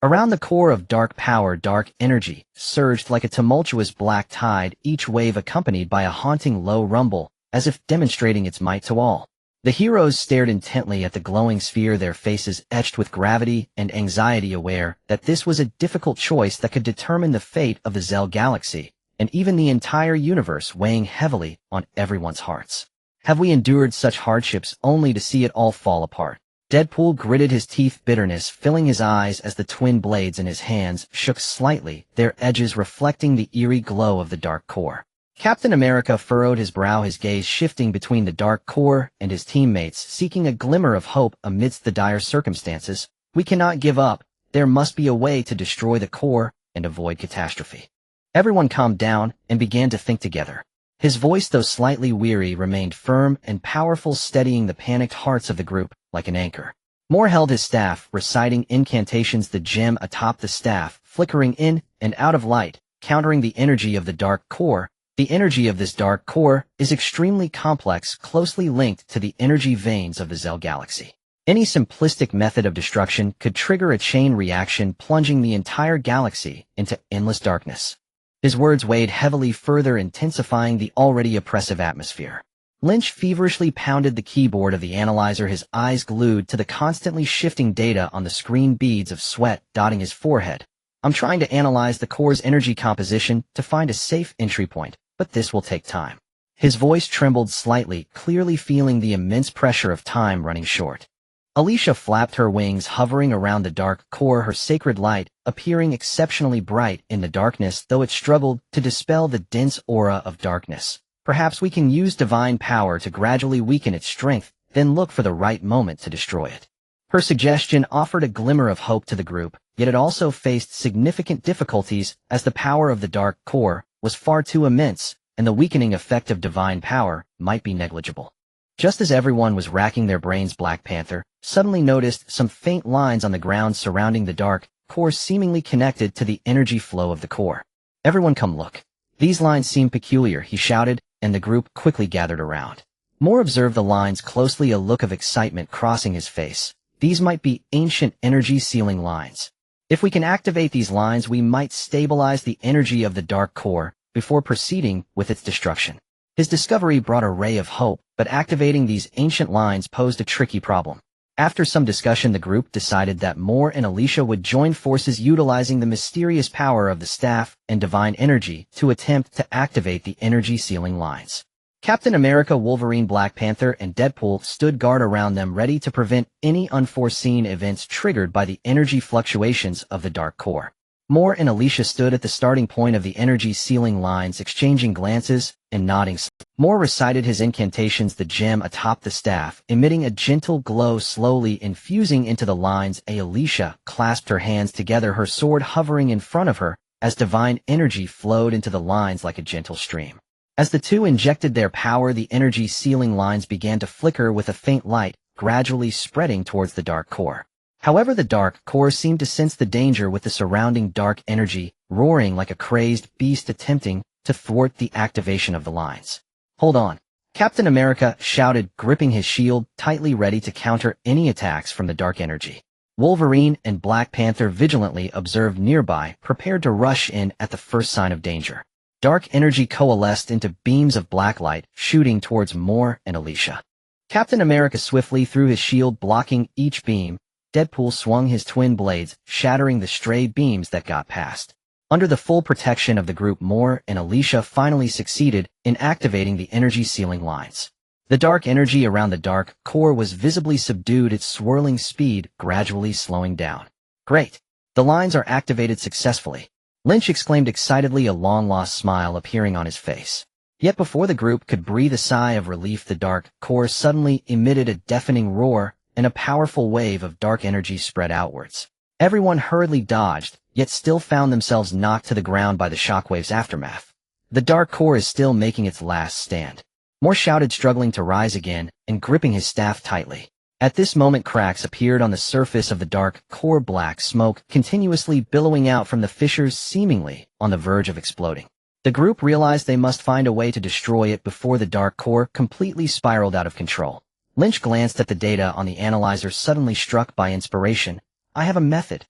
Around the core of dark power, dark energy surged like a tumultuous black tide, each wave accompanied by a haunting low rumble, as if demonstrating its might to all. The heroes stared intently at the glowing sphere, their faces etched with gravity and anxiety, aware that this was a difficult choice that could determine the fate of the Zel galaxy, and even the entire universe, weighing heavily on everyone's hearts. Have we endured such hardships only to see it all fall apart? Deadpool gritted his teeth, bitterness filling his eyes as the twin blades in his hands shook slightly, their edges reflecting the eerie glow of the dark core. Captain America furrowed his brow, his gaze shifting between the dark core and his teammates, seeking a glimmer of hope amidst the dire circumstances. We cannot give up. There must be a way to destroy the core and avoid catastrophe. Everyone calmed down and began to think together. His voice, though slightly weary, remained firm and powerful, steadying the panicked hearts of the group like an anchor. Moore held his staff, reciting incantations, the gem atop the staff flickering in and out of light, countering the energy of the dark core. The energy of this dark core is extremely complex, closely linked to the energy veins of the Zel galaxy. Any simplistic method of destruction could trigger a chain reaction, plunging the entire galaxy into endless darkness. His words weighed heavily, further intensifying the already oppressive atmosphere. Lynch feverishly pounded the keyboard of the analyzer, his eyes glued to the constantly shifting data on the screen, beads of sweat dotting his forehead. I'm trying to analyze the core's energy composition to find a safe entry point, but this will take time. His voice trembled slightly, clearly feeling the immense pressure of time running short. Alicia flapped her wings, hovering around the dark core, her sacred light appearing exceptionally bright in the darkness, though it struggled to dispel the dense aura of darkness. Perhaps we can use divine power to gradually weaken its strength, then look for the right moment to destroy it. Her suggestion offered a glimmer of hope to the group, yet it also faced significant difficulties, as the power of the dark core was far too immense, and the weakening effect of divine power might be negligible. Just as everyone was racking their brains, Black Panther suddenly noticed some faint lines on the ground surrounding the dark core, seemingly connected to the energy flow of the core. Everyone come look. These lines seem peculiar, he shouted, and the group quickly gathered around. Moore observed the lines closely, a look of excitement crossing his face. These might be ancient energy sealing lines. If we can activate these lines, we might stabilize the energy of the dark core before proceeding with its destruction. His discovery brought a ray of hope, but activating these ancient lines posed a tricky problem. After some discussion, the group decided that Moore and Alicia would join forces, utilizing the mysterious power of the staff and divine energy to attempt to activate the energy sealing lines. Captain America, Wolverine, Black Panther, and Deadpool stood guard around them, ready to prevent any unforeseen events triggered by the energy fluctuations of the dark core. Moore and Alicia stood at the starting point of the energy sealing lines, exchanging glances and nodding. Moore recited his incantations, the gem atop the staff emitting a gentle glow, slowly infusing into the lines. Alicia clasped her hands together, her sword hovering in front of her, as divine energy flowed into the lines like a gentle stream. As the two injected their power, the energy sealing lines began to flicker with a faint light, gradually spreading towards the dark core. However, the dark core seemed to sense the danger with the surrounding dark energy, roaring like a crazed beast attempting to thwart the activation of the lines. Hold on, Captain America shouted, gripping his shield tightly, ready to counter any attacks from the dark energy. Wolverine and Black Panther vigilantly observed nearby, prepared to rush in at the first sign of danger. Dark energy coalesced into beams of black light, shooting towards Moore and Alicia. Captain America swiftly threw his shield, blocking each beam. Deadpool swung his twin blades, shattering the stray beams that got past. Under the full protection of the group, Moore and Alicia finally succeeded in activating the energy sealing lines. The dark energy around the dark core was visibly subdued, its swirling speed gradually slowing down. Great! The lines are activated successfully, Lynch exclaimed excitedly, a long-lost smile appearing on his face. Yet before the group could breathe a sigh of relief, the dark core suddenly emitted a deafening roar, and a powerful wave of dark energy spread outwards. Everyone hurriedly dodged, yet still found themselves knocked to the ground by the shockwave's aftermath. The dark core is still making its last stand. Moore shouted, struggling to rise again, and gripping his staff tightly. At this moment, cracks appeared on the surface of the dark core, black smoke continuously billowing out from the fissures, seemingly on the verge of exploding. The group realized they must find a way to destroy it before the dark core completely spiraled out of control. Lynch glanced at the data on the analyzer, suddenly struck by inspiration. I have a method.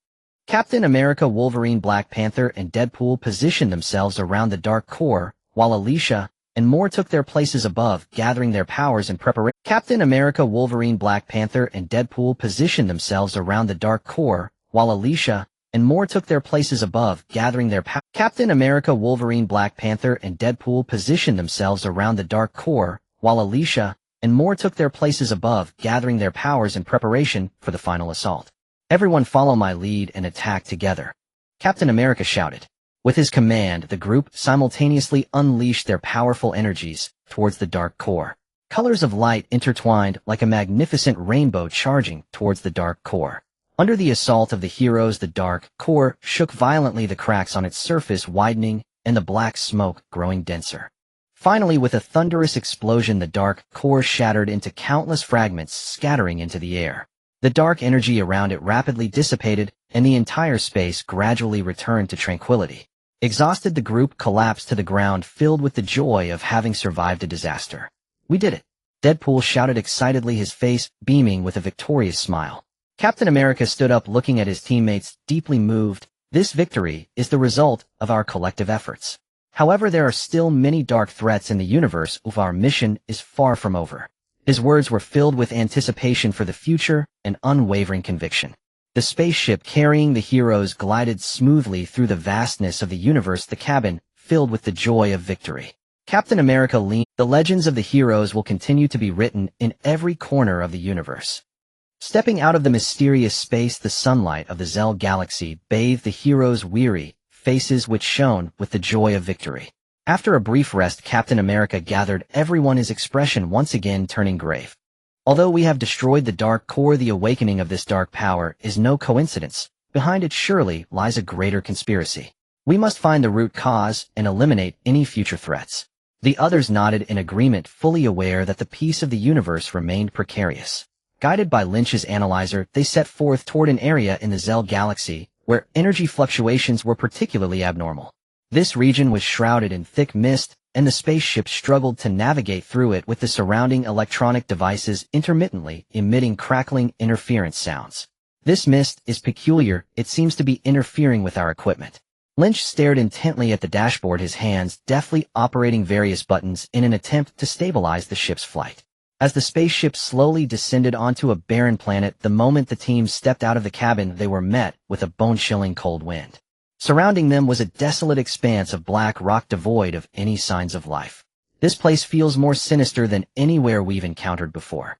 Captain America, Wolverine, Black Panther, and Deadpool positioned themselves around the dark core, while Alicia and Moore took their places above, gathering their powers in preparation. Captain America, Wolverine, Black Panther, and Deadpool positioned themselves around the dark core, while Alicia and Moore took their places above, gathering their powers. Captain America, Wolverine, Black Panther, and Deadpool positioned themselves around the dark core, while Alicia and Moore took their places above, gathering their powers in preparation for the final assault. Everyone follow my lead and attack together, Captain America shouted. With his command, the group simultaneously unleashed their powerful energies towards the dark core. Colors of light intertwined like a magnificent rainbow, charging towards the dark core. Under the assault of the heroes, the dark core shook violently, the cracks on its surface widening and the black smoke growing denser. Finally, with a thunderous explosion, the dark core shattered into countless fragments, scattering into the air. The dark energy around it rapidly dissipated, and the entire space gradually returned to tranquility. Exhausted, the group collapsed to the ground, filled with the joy of having survived a disaster. We did it! Deadpool shouted excitedly, his face beaming with a victorious smile. Captain America stood up, looking at his teammates, deeply moved. This victory is the result of our collective efforts. However, there are still many dark threats in the universe. Our mission is far from over. His words were filled with anticipation for the future and unwavering conviction. The spaceship carrying the heroes glided smoothly through the vastness of the universe, the cabin filled with the joy of victory. Captain America leaned. The legends of the heroes will continue to be written in every corner of the universe. Stepping out of the mysterious space, the sunlight of the Zell galaxy bathed the heroes' weary faces, which shone with the joy of victory. After a brief rest, Captain America gathered everyone, his expression once again turning grave. Although we have destroyed the dark core, the awakening of this dark power is no coincidence. Behind it surely lies a greater conspiracy. We must find the root cause and eliminate any future threats. The others nodded in agreement, fully aware that the peace of the universe remained precarious. Guided by Lynch's analyzer, they set forth toward an area in the Zell galaxy where energy fluctuations were particularly abnormal. This region was shrouded in thick mist, and the spaceship struggled to navigate through it, with the surrounding electronic devices intermittently emitting crackling interference sounds. This mist is peculiar, it seems to be interfering with our equipment. Lynch stared intently at the dashboard, his hands deftly operating various buttons in an attempt to stabilize the ship's flight. As the spaceship slowly descended onto a barren planet, the moment the team stepped out of the cabin, they were met with a bone-chilling cold wind. Surrounding them was a desolate expanse of black rock devoid of any signs of life. This place feels more sinister than anywhere we've encountered before.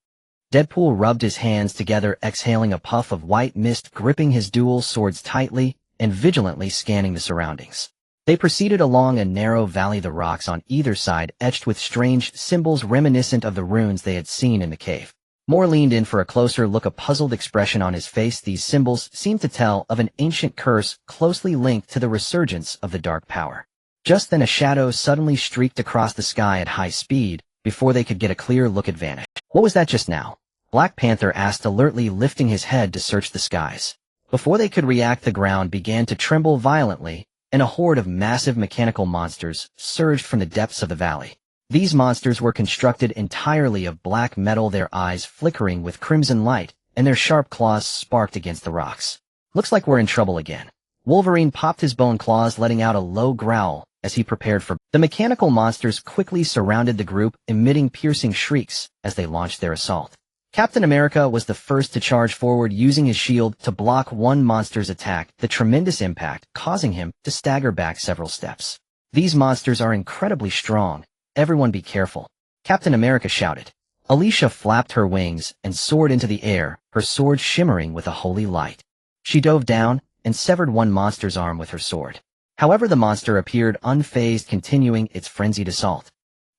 Deadpool rubbed his hands together, exhaling a puff of white mist, gripping his dual swords tightly and vigilantly scanning the surroundings. They proceeded along a narrow valley, the rocks on either side etched with strange symbols reminiscent of the runes they had seen in the cave. Moore leaned in for a closer look, a puzzled expression on his face. These symbols seemed to tell of an ancient curse closely linked to the resurgence of the dark power. Just then a shadow suddenly streaked across the sky at high speed. Before they could get a clear look, it vanished. What was that just now? Black Panther asked, alertly lifting his head to search the skies. Before they could react, the ground began to tremble violently, and a horde of massive mechanical monsters surged from the depths of the valley. These monsters were constructed entirely of black metal, their eyes flickering with crimson light, and their sharp claws sparked against the rocks. Looks like we're in trouble again. Wolverine popped his bone claws, letting out a low growl as he prepared for. The mechanical monsters quickly surrounded the group, emitting piercing shrieks as they launched their assault. Captain America was the first to charge forward, using his shield to block one monster's attack, the tremendous impact causing him to stagger back several steps. These monsters are incredibly strong. Everyone be careful, Captain America shouted. Alicia flapped her wings and soared into the air, her sword shimmering with a holy light. She dove down and severed one monster's arm with her sword. However, the monster appeared unfazed, continuing its frenzied assault.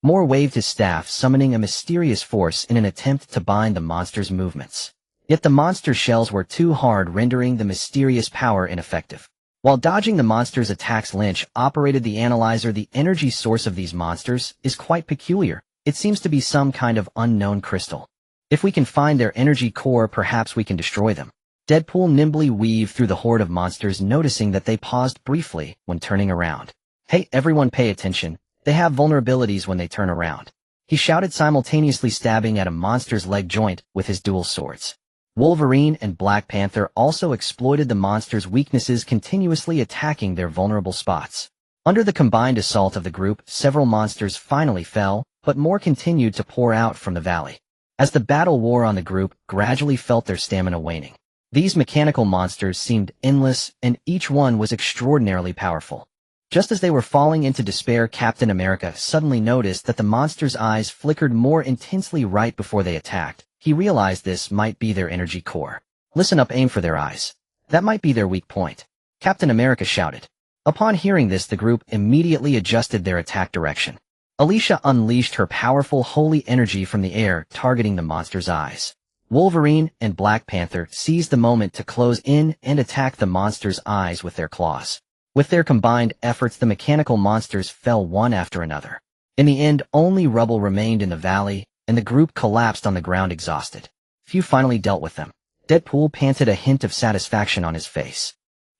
Moore waved his staff, summoning a mysterious force in an attempt to bind the monster's movements. Yet the monster's shells were too hard, rendering the mysterious power ineffective. While dodging the monster's attacks, Lynch operated the analyzer. The energy source of these monsters is quite peculiar. It seems to be some kind of unknown crystal. If we can find their energy core, perhaps we can destroy them. Deadpool nimbly weaved through the horde of monsters, noticing that they paused briefly when turning around. "Hey, everyone, pay attention. They have vulnerabilities when they turn around," he shouted, simultaneously stabbing at a monster's leg joint with his dual swords. Wolverine and Black Panther also exploited the monster's weaknesses, continuously attacking their vulnerable spots. Under the combined assault of the group, several monsters finally fell, but more continued to pour out from the valley. As the battle wore on, the group gradually felt their stamina waning. These mechanical monsters seemed endless, and each one was extraordinarily powerful. Just as they were falling into despair, Captain America suddenly noticed that the monster's eyes flickered more intensely right before they attacked. He realized this might be their energy core. "Listen up, aim for their eyes. That might be their weak point," Captain America shouted. Upon hearing this, the group immediately adjusted their attack direction. Alicia unleashed her powerful holy energy from the air, targeting the monster's eyes. Wolverine and Black Panther seized the moment to close in and attack the monster's eyes with their claws. With their combined efforts, the mechanical monsters fell one after another. In the end, only rubble remained in the valley, and the group collapsed on the ground exhausted. Few finally dealt with them. Deadpool panted, a hint of satisfaction on his face.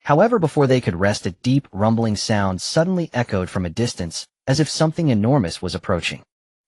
However, before they could rest, a deep, rumbling sound suddenly echoed from a distance, as if something enormous was approaching.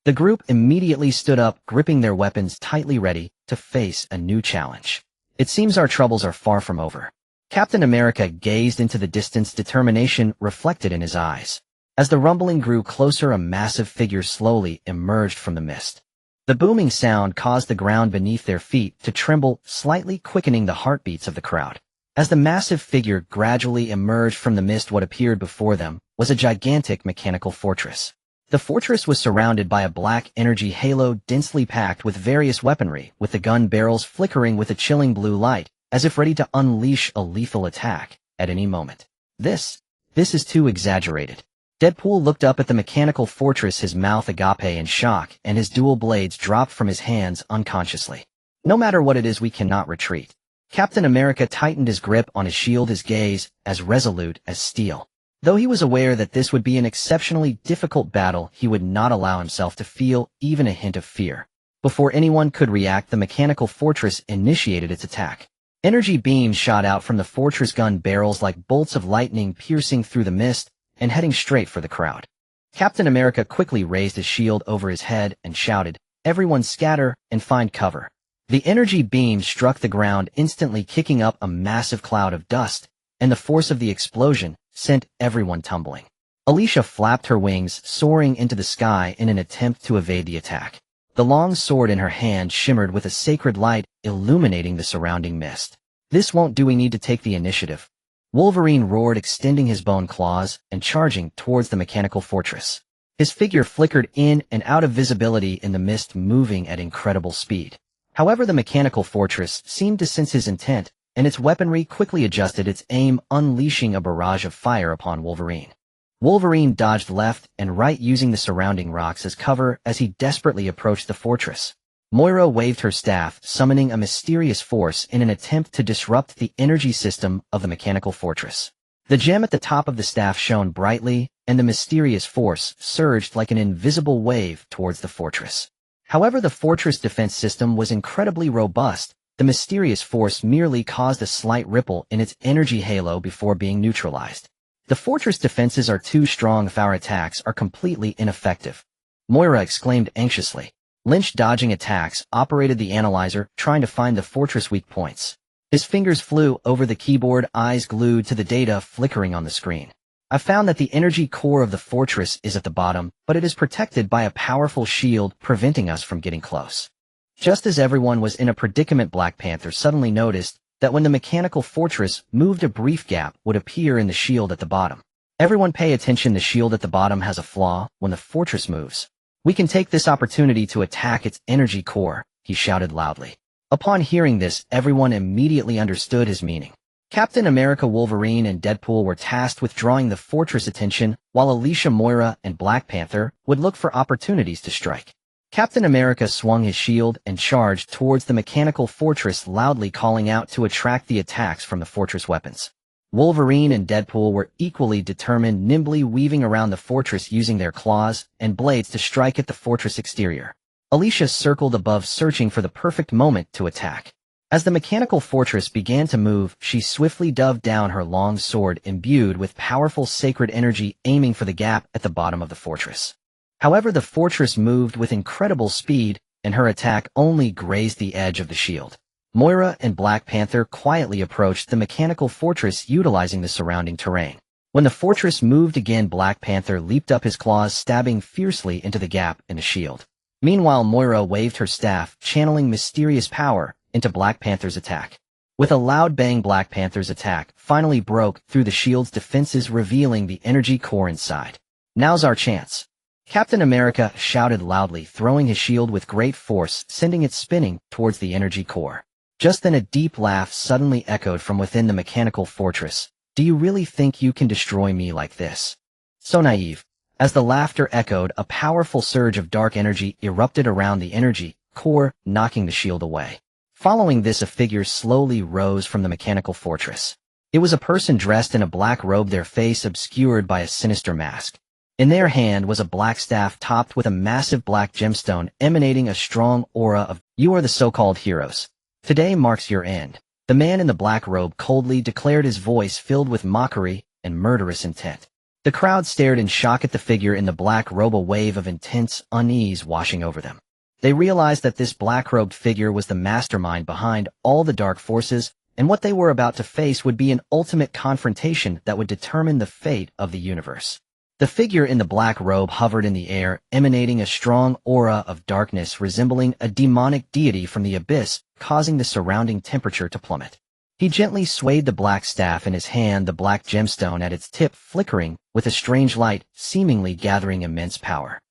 The group immediately stood up, gripping their weapons tightly, ready to face a new challenge. "It seems our troubles are far from over." Captain America gazed into the distance, determination reflected in his eyes. As the rumbling grew closer, a massive figure slowly emerged from the mist. The booming sound caused the ground beneath their feet to tremble, slightly quickening the heartbeats of the crowd. As the massive figure gradually emerged from the mist, what appeared before them was a gigantic mechanical fortress. The fortress was surrounded by a black energy halo, densely packed with various weaponry, with the gun barrels flickering with a chilling blue light, as if ready to unleash a lethal attack at any moment. This is too exaggerated. Deadpool looked up at the mechanical fortress, his mouth agape in shock, and his dual blades dropped from his hands unconsciously. "No matter what it is, we cannot retreat." Captain America tightened his grip on his shield, his gaze as resolute as steel. Though he was aware that this would be an exceptionally difficult battle, he would not allow himself to feel even a hint of fear. Before anyone could react, the mechanical fortress initiated its attack. Energy beams shot out from the fortress gun barrels like bolts of lightning, piercing through the mist and heading straight for the crowd. Captain America quickly raised his shield over his head and shouted, "Everyone scatter and find cover." The energy beam struck the ground, instantly kicking up a massive cloud of dust, and the force of the explosion sent everyone tumbling. Alicia flapped her wings, soaring into the sky in an attempt to evade the attack. The long sword in her hand shimmered with a sacred light, illuminating the surrounding mist. "This won't do, we need to take the initiative." Wolverine roared, extending his bone claws and charging towards the mechanical fortress. His figure flickered in and out of visibility in the mist, moving at incredible speed. However, the mechanical fortress seemed to sense his intent, and its weaponry quickly adjusted its aim, unleashing a barrage of fire upon Wolverine. Wolverine dodged left and right, using the surrounding rocks as cover as he desperately approached the fortress. Moira waved her staff, summoning a mysterious force in an attempt to disrupt the energy system of the mechanical fortress. The gem at the top of the staff shone brightly, and the mysterious force surged like an invisible wave towards the fortress. However, the fortress defense system was incredibly robust. The mysterious force merely caused a slight ripple in its energy halo before being neutralized. "The fortress defenses are too strong. If our attacks are completely ineffective," Moira exclaimed anxiously. Lynch, dodging attacks, operated the analyzer, trying to find the fortress weak points. His fingers flew over the keyboard, eyes glued to the data flickering on the screen. "I found that the energy core of the fortress is at the bottom, but it is protected by a powerful shield, preventing us from getting close." Just as everyone was in a predicament, Black Panther suddenly noticed that when the mechanical fortress moved, a brief gap would appear in the shield at the bottom. "Everyone pay attention, the shield at the bottom has a flaw. When the fortress moves, we can take this opportunity to attack its energy core," he shouted loudly. Upon hearing this, everyone immediately understood his meaning. Captain America, Wolverine, and Deadpool were tasked with drawing the fortress attention, while Alicia, Moira, and Black Panther would look for opportunities to strike. Captain America swung his shield and charged towards the mechanical fortress, loudly calling out to attract the attacks from the fortress weapons. Wolverine and Deadpool were equally determined, nimbly weaving around the fortress using their claws and blades to strike at the fortress exterior. Alicia circled above, searching for the perfect moment to attack. As the mechanical fortress began to move, she swiftly dove down her long sword imbued with powerful sacred energy, aiming for the gap at the bottom of the fortress. However, the fortress moved with incredible speed, and her attack only grazed the edge of the shield. Moira and Black Panther quietly approached the mechanical fortress, utilizing the surrounding terrain. When the fortress moved again, Black Panther leaped up, his claws stabbing fiercely into the gap in the shield. Meanwhile, Moira waved her staff, channeling mysterious power into Black Panther's attack. With a loud bang, Black Panther's attack finally broke through the shield's defenses, revealing the energy core inside. "Now's our chance!" Captain America shouted loudly, throwing his shield with great force, sending it spinning towards the energy core. Just then, a deep laugh suddenly echoed from within the mechanical fortress. "Do you really think you can destroy me like this? So naive." As the laughter echoed, a powerful surge of dark energy erupted around the energy core, knocking the shield away. Following this, a figure slowly rose from the mechanical fortress. It was a person dressed in a black robe, their face obscured by a sinister mask. In their hand was a black staff topped with a massive black gemstone, emanating a strong aura of, "You are the so-called heroes. Today marks your end." The man in the black robe coldly declared, his voice filled with mockery and murderous intent. The crowd stared in shock at the figure in the black robe, a wave of intense unease washing over them. They realized that this black-robed figure was the mastermind behind all the dark forces, and what they were about to face would be an ultimate confrontation that would determine the fate of the universe. The figure in the black robe hovered in the air, emanating a strong aura of darkness resembling a demonic deity from the abyss, causing the surrounding temperature to plummet. He gently swayed the black staff in his hand, the black gemstone at its tip flickering with a strange light, seemingly gathering immense power.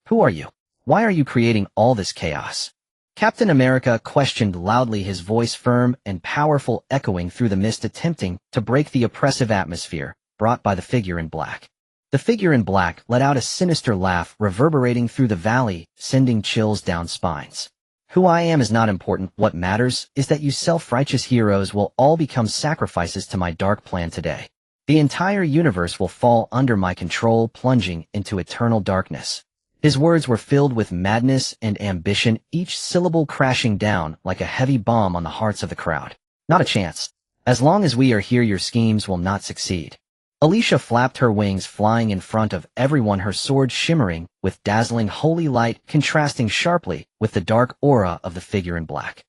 "Who are you? Why are you creating all this chaos?" Captain America questioned loudly, his voice firm and powerful, echoing through the mist, attempting to break the oppressive atmosphere brought by the figure in black. The figure in black let out a sinister laugh, reverberating through the valley, sending chills down spines. "Who I am is not important. What matters is that you self-righteous heroes will all become sacrifices to my dark plan today. The entire universe will fall under my control, plunging into eternal darkness." His words were filled with madness and ambition, each syllable crashing down like a heavy bomb on the hearts of the crowd. "Not a chance. As long as we are here, your schemes will not succeed." Alicia flapped her wings, flying in front of everyone, her sword shimmering with dazzling holy light, contrasting sharply with the dark aura of the figure in black.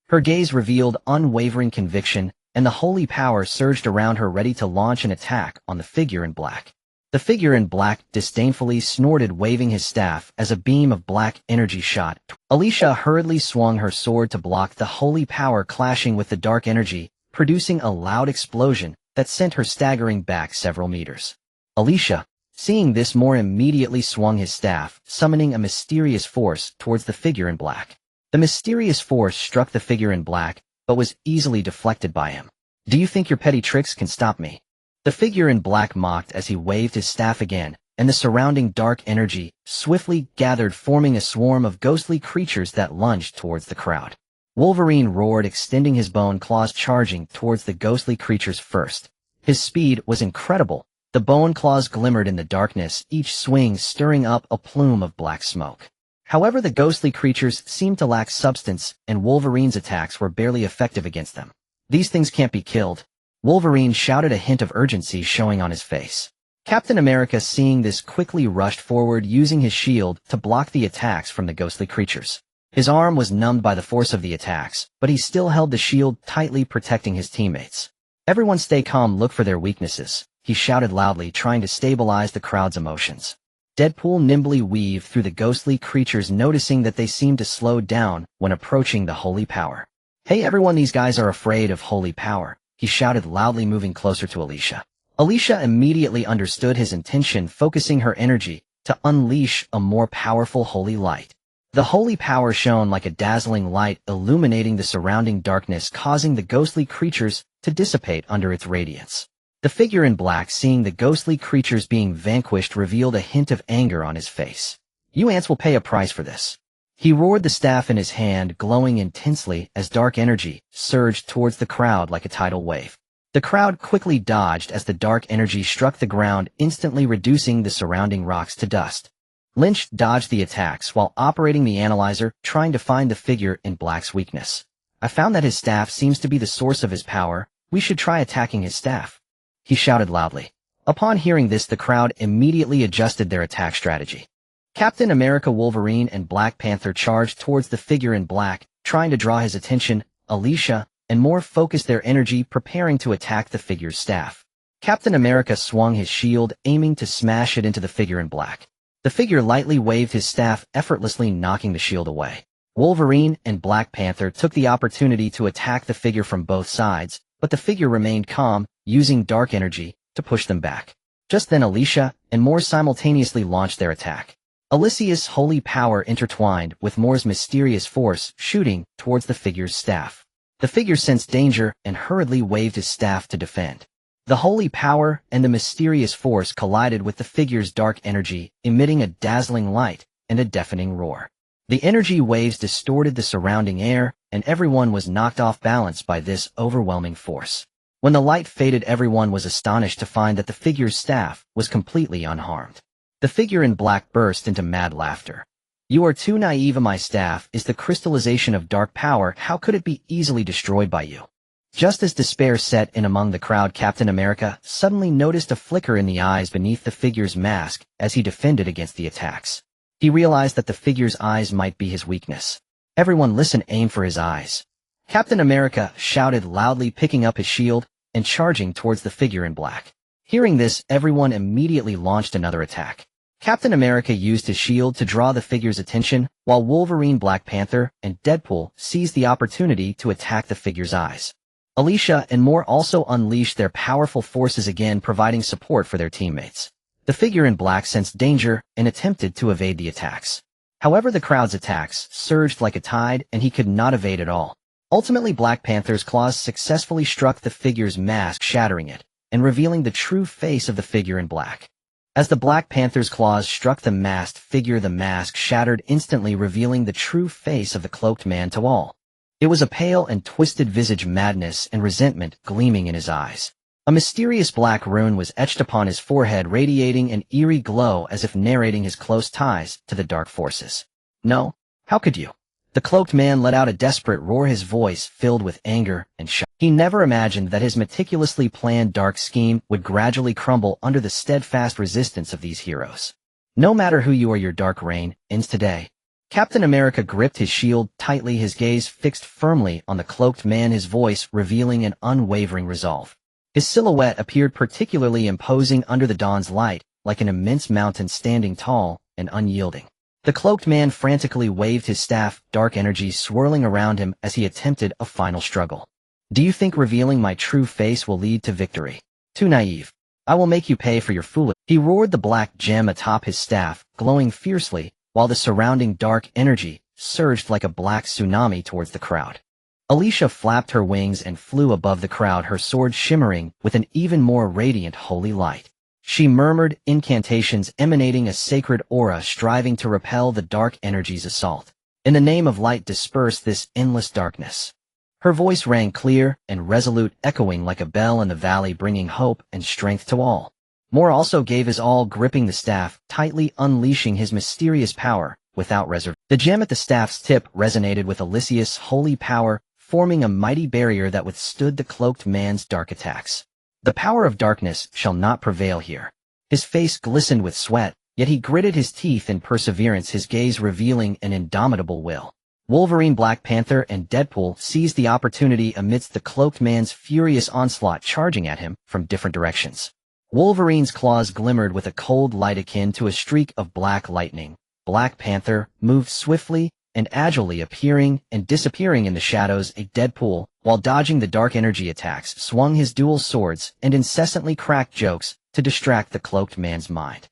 Her gaze revealed unwavering conviction, and the holy power surged around her, ready to launch an attack on the figure in black. The figure in black disdainfully snorted, waving his staff as a beam of black energy shot. Alicia hurriedly swung her sword to block the holy power, clashing with the dark energy, producing a loud explosion that sent her staggering back several meters. Alicia, seeing this, more immediately swung his staff, summoning a mysterious force towards the figure in black. The mysterious force struck the figure in black, but was easily deflected by him. "Do you think your petty tricks can stop me?" The figure in black mocked as he waved his staff again, and the surrounding dark energy swiftly gathered, forming a swarm of ghostly creatures that lunged towards the crowd. Wolverine roared, extending his bone claws, charging towards the ghostly creatures first. His speed was incredible. The bone claws glimmered in the darkness, each swing stirring up a plume of black smoke. However, the ghostly creatures seemed to lack substance, and Wolverine's attacks were barely effective against them. "These things can't be killed." Wolverine shouted, a hint of urgency showing on his face. Captain America, seeing this, quickly rushed forward, using his shield to block the attacks from the ghostly creatures. His arm was numbed by the force of the attacks, but he still held the shield tightly, protecting his teammates. "Everyone stay calm, look for their weaknesses," he shouted loudly, trying to stabilize the crowd's emotions. Deadpool nimbly weaved through the ghostly creatures, noticing that they seemed to slow down when approaching the holy power. "Hey everyone, these guys are afraid of holy power," he shouted loudly, moving closer to Alicia. Alicia immediately understood his intention, focusing her energy to unleash a more powerful holy light. The holy power shone like a dazzling light, illuminating the surrounding darkness, causing the ghostly creatures to dissipate under its radiance. The figure in black, seeing the ghostly creatures being vanquished, revealed a hint of anger on his face. "You ants will pay a price for this." He roared, the staff in his hand glowing intensely as dark energy surged towards the crowd like a tidal wave. The crowd quickly dodged as the dark energy struck the ground, instantly reducing the surrounding rocks to dust. Lynch dodged the attacks while operating the analyzer, trying to find the figure in black's weakness. "I found that his staff seems to be the source of his power. We should try attacking his staff," he shouted loudly. Upon hearing this, the crowd immediately adjusted their attack strategy. Captain America, Wolverine, and Black Panther charged towards the figure in black, trying to draw his attention. Alicia and more focused their energy, preparing to attack the figure's staff. Captain America swung his shield, aiming to smash it into the figure in black. The figure lightly waved his staff, effortlessly knocking the shield away. Wolverine and Black Panther took the opportunity to attack the figure from both sides, but the figure remained calm, using dark energy to push them back. Just then Alicia and Moore simultaneously launched their attack. Alicia's holy power intertwined with Moore's mysterious force, shooting towards the figure's staff. The figure sensed danger and hurriedly waved his staff to defend. The holy power and the mysterious force collided with the figure's dark energy, emitting a dazzling light and a deafening roar. The energy waves distorted the surrounding air, and everyone was knocked off balance by this overwhelming force. When the light faded, everyone was astonished to find that the figure's staff was completely unharmed. The figure in black burst into mad laughter. "You are too naive. My staff is the crystallization of dark power. How could it be easily destroyed by you?" Just as despair set in among the crowd, Captain America suddenly noticed a flicker in the eyes beneath the figure's mask as he defended against the attacks. He realized that the figure's eyes might be his weakness. "Everyone listen, aim for his eyes," Captain America shouted loudly, picking up his shield and charging towards the figure in black. Hearing this, everyone immediately launched another attack. Captain America used his shield to draw the figure's attention, while Wolverine, Black Panther, and Deadpool seized the opportunity to attack the figure's eyes. Alicia and Moore also unleashed their powerful forces again, providing support for their teammates. The figure in black sensed danger and attempted to evade the attacks. However, the crowd's attacks surged like a tide, and he could not evade at all. Ultimately, Black Panther's claws successfully struck the figure's mask, shattering it, and revealing the true face of the figure in black. As the Black Panther's claws struck the masked figure, the mask shattered instantly, revealing the true face of the cloaked man to all. It was a pale and twisted visage, madness and resentment gleaming in his eyes. A mysterious black rune was etched upon his forehead, radiating an eerie glow as if narrating his close ties to the dark forces. "No, how could you?" The cloaked man let out a desperate roar, his voice filled with anger and shock. He never imagined that his meticulously planned dark scheme would gradually crumble under the steadfast resistance of these heroes. "No matter who you are, your dark reign ends today." Captain America gripped his shield tightly, his gaze fixed firmly on the cloaked man, his voice revealing an unwavering resolve. His silhouette appeared particularly imposing under the dawn's light, like an immense mountain standing tall and unyielding. The cloaked man frantically waved his staff, dark energy swirling around him as he attempted a final struggle. "Do you think revealing my true face will lead to victory? Too naive. I will make you pay for your foolishness." He roared, the black gem atop his staff glowing fiercely, while the surrounding dark energy surged like a black tsunami towards the crowd. Alicia flapped her wings and flew above the crowd, her sword shimmering with an even more radiant holy light. She murmured incantations emanating a sacred aura, striving to repel the dark energy's assault. "In the name of light, disperse this endless darkness." Her voice rang clear and resolute, echoing like a bell in the valley, bringing hope and strength to all. Moore also gave his all, gripping the staff tightly, unleashing his mysterious power without reservation. The gem at the staff's tip resonated with Alicia's holy power, forming a mighty barrier that withstood the cloaked man's dark attacks. "The power of darkness shall not prevail here." His face glistened with sweat, yet he gritted his teeth in perseverance, his gaze revealing an indomitable will. Wolverine, Black Panther, and Deadpool seized the opportunity amidst the cloaked man's furious onslaught, charging at him from different directions. Wolverine's claws glimmered with a cold light akin to a streak of black lightning. Black Panther moved swiftly and agilely, appearing and disappearing in the shadows. Deadpool, while dodging the dark energy attacks, swung his dual swords and incessantly cracked jokes to distract the cloaked man's mind.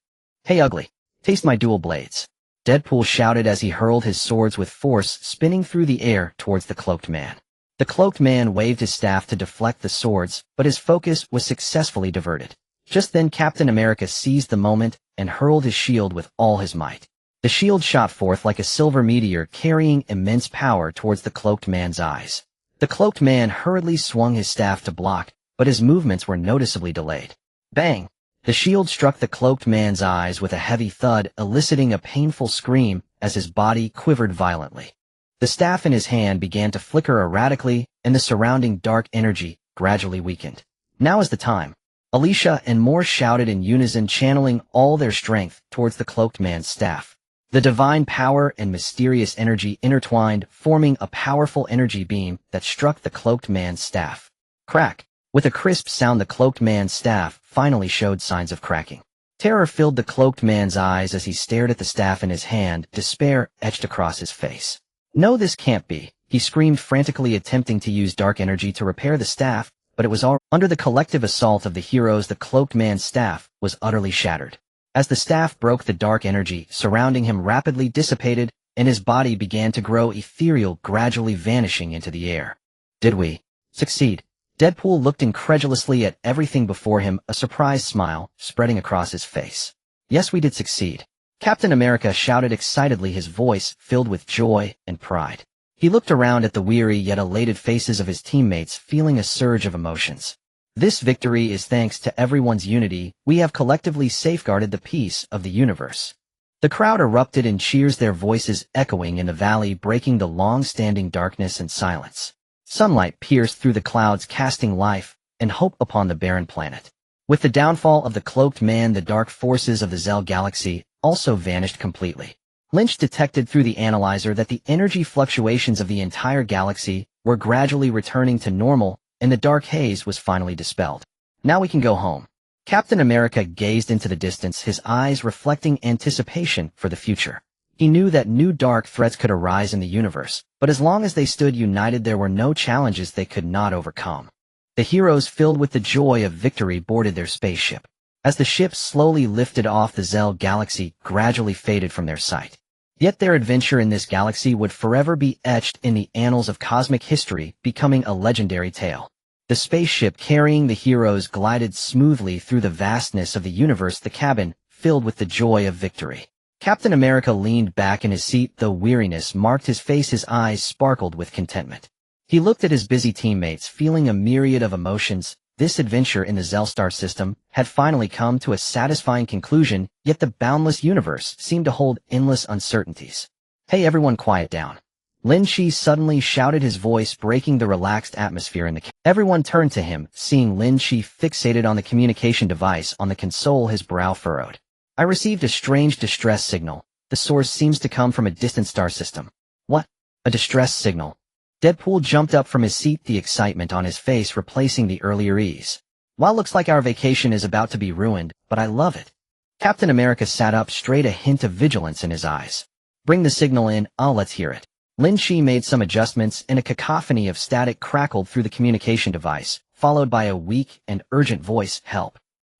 "Hey ugly, taste my dual blades," Deadpool shouted as he hurled his swords with force, spinning through the air towards the cloaked man. The cloaked man waved his staff to deflect the swords, but his focus was successfully diverted. Just then Captain America seized the moment and hurled his shield with all his might. The shield shot forth like a silver meteor carrying immense power towards the cloaked man's eyes. The cloaked man hurriedly swung his staff to block, but his movements were noticeably delayed. Bang! The shield struck the cloaked man's eyes with a heavy thud, eliciting a painful scream as his body quivered violently. The staff in his hand began to flicker erratically, and the surrounding dark energy gradually weakened. Now is the time. Alicia and more shouted in unison, channeling all their strength towards the cloaked man's staff. The divine power and mysterious energy intertwined, forming a powerful energy beam that struck the cloaked man's staff. Crack! With a crisp sound, the cloaked man's staff finally showed signs of cracking. Terror filled the cloaked man's eyes as he stared at the staff in his hand, despair etched across his face. No, this can't be, he screamed frantically, attempting to use dark energy to repair the staff, but it was all under the collective assault of the heroes. The cloaked man's staff was utterly shattered. As the staff broke, the dark energy surrounding him rapidly dissipated, and his body began to grow ethereal, gradually vanishing into the air. Did we succeed? Deadpool looked incredulously at everything before him, a surprised smile spreading across his face. Yes, we did succeed. Captain America shouted excitedly, his voice filled with joy and pride. He looked around at the weary yet elated faces of his teammates, feeling a surge of emotions. This victory is thanks to everyone's unity. We have collectively safeguarded the peace of the universe. The crowd erupted in cheers, their voices echoing in the valley, breaking the long-standing darkness and silence. Sunlight pierced through the clouds, casting life and hope upon the barren planet. With the downfall of the cloaked man, the dark forces of the Zell galaxy also vanished completely. Lynch detected through the analyzer that the energy fluctuations of the entire galaxy were gradually returning to normal, and the dark haze was finally dispelled. Now we can go home. Captain America gazed into the distance, his eyes reflecting anticipation for the future. He knew that new dark threats could arise in the universe, but as long as they stood united, there were no challenges they could not overcome. The heroes, filled with the joy of victory, boarded their spaceship. As the ship slowly lifted off, the Zell galaxy gradually faded from their sight. Yet their adventure in this galaxy would forever be etched in the annals of cosmic history, becoming a legendary tale. The spaceship carrying the heroes glided smoothly through the vastness of the universe, the cabin filled with the joy of victory. Captain America leaned back in his seat, though weariness marked his face, his eyes sparkled with contentment. He looked at his busy teammates, feeling a myriad of emotions. This adventure in the Zell star system had finally come to a satisfying conclusion, yet the boundless universe seemed to hold endless uncertainties. Hey everyone, quiet down. Lynch suddenly shouted, his voice breaking the relaxed atmosphere in the cabin. Everyone turned to him, seeing Lynch fixated on the communication device on the console, his brow furrowed. I received a strange distress signal. The source seems to come from a distant star system. What? A distress signal? Deadpool jumped up from his seat, the excitement on his face replacing the earlier ease. Well, looks like our vacation is about to be ruined, but I love it. Captain America sat up straight, a hint of vigilance in his eyes. Bring the signal in, let's hear it. Lynch made some adjustments, and a cacophony of static crackled through the communication device, followed by a weak and urgent voice, help.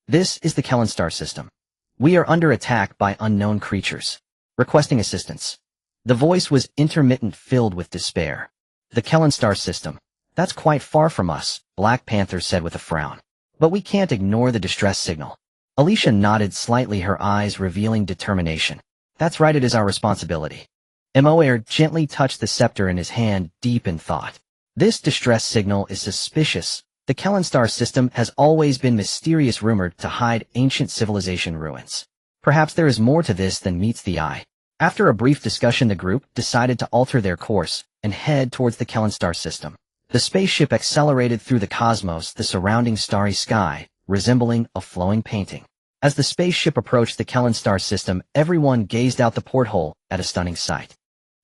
This is the Kellen star system. We are under attack by unknown creatures. Requesting assistance. The voice was intermittent, filled with despair. The Kellen star system. That's quite far from us, Black Panther said with a frown. But we can't ignore the distress signal. Alicia nodded slightly, her eyes revealing determination. That's right, it is our responsibility. Moir gently touched the scepter in his hand, deep in thought. This distress signal is suspicious. The Kellen star system has always been mysterious, rumored to hide ancient civilization ruins. Perhaps there is more to this than meets the eye. After a brief discussion, the group decided to alter their course and head towards the Kellen star system. The spaceship accelerated through the cosmos, the surrounding starry sky resembling a flowing painting. As the spaceship approached the Kellen star system, everyone gazed out the porthole at a stunning sight.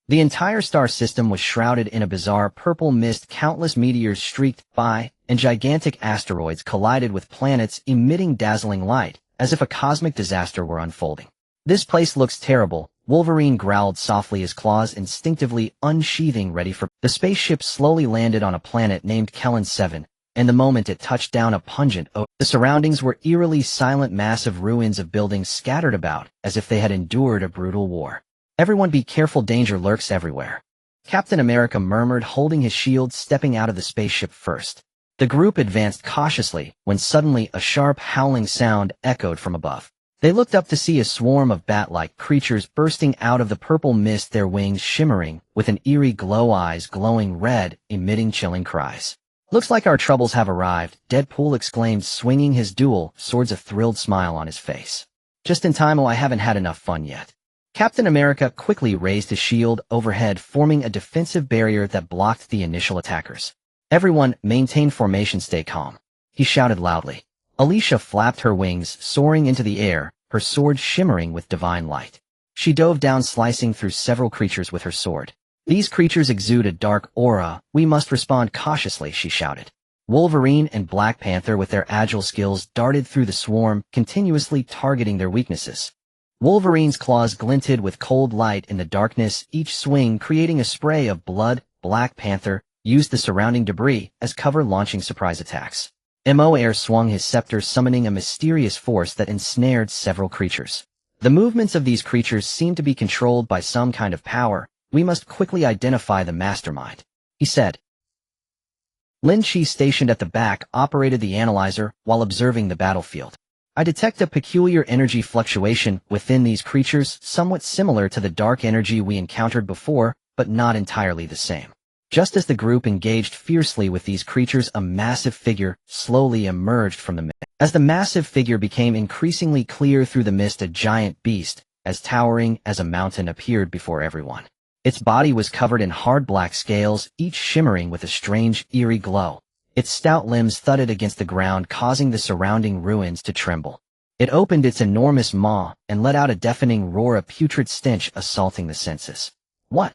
The entire star system was shrouded in a bizarre purple mist. Countless meteors streaked by, and gigantic asteroids collided with planets, emitting dazzling light, as if a cosmic disaster were unfolding. This place looks terrible, Wolverine growled softly, his claws instinctively unsheathing, ready for... The spaceship slowly landed on a planet named Kellen 7, and the moment it touched down, a pungent odor. The surroundings were eerily silent, massive ruins of buildings scattered about, as if they had endured a brutal war. Everyone be careful, danger lurks everywhere. Captain America murmured, holding his shield, stepping out of the spaceship first. The group advanced cautiously when suddenly a sharp howling sound echoed from above. They looked up to see a swarm of bat-like creatures bursting out of the purple mist, their wings shimmering with an eerie glow, eyes glowing red, emitting chilling cries. "Looks like our troubles have arrived," Deadpool exclaimed, swinging his dual swords, a thrilled smile on his face. "Just in time. I haven't had enough fun yet." Captain America quickly raised his shield overhead, forming a defensive barrier that blocked the initial attackers. "Everyone, maintain formation, stay calm," he shouted loudly. Alicia flapped her wings, soaring into the air, her sword shimmering with divine light. She dove down, slicing through several creatures with her sword. "These creatures exude a dark aura. We must respond cautiously," she shouted. Wolverine and Black Panther, with their agile skills, darted through the swarm, continuously targeting their weaknesses. Wolverine's claws glinted with cold light in the darkness, each swing creating a spray of blood. Black Panther used the surrounding debris as cover, launching surprise attacks. Air swung his scepter, summoning a mysterious force that ensnared several creatures. The movements of these creatures seemed to be controlled by some kind of power. "We must quickly identify the mastermind," he said. Lynch, stationed at the back, operated the analyzer while observing the battlefield. "I detect a peculiar energy fluctuation within these creatures, somewhat similar to the dark energy we encountered before, but not entirely the same." Just as the group engaged fiercely with these creatures, a massive figure slowly emerged from the mist. As the massive figure became increasingly clear through the mist, a giant beast, as towering as a mountain, appeared before everyone. Its body was covered in hard black scales, each shimmering with a strange, eerie glow. Its stout limbs thudded against the ground, causing the surrounding ruins to tremble. It opened its enormous maw and let out a deafening roar, a putrid stench assaulting the senses. What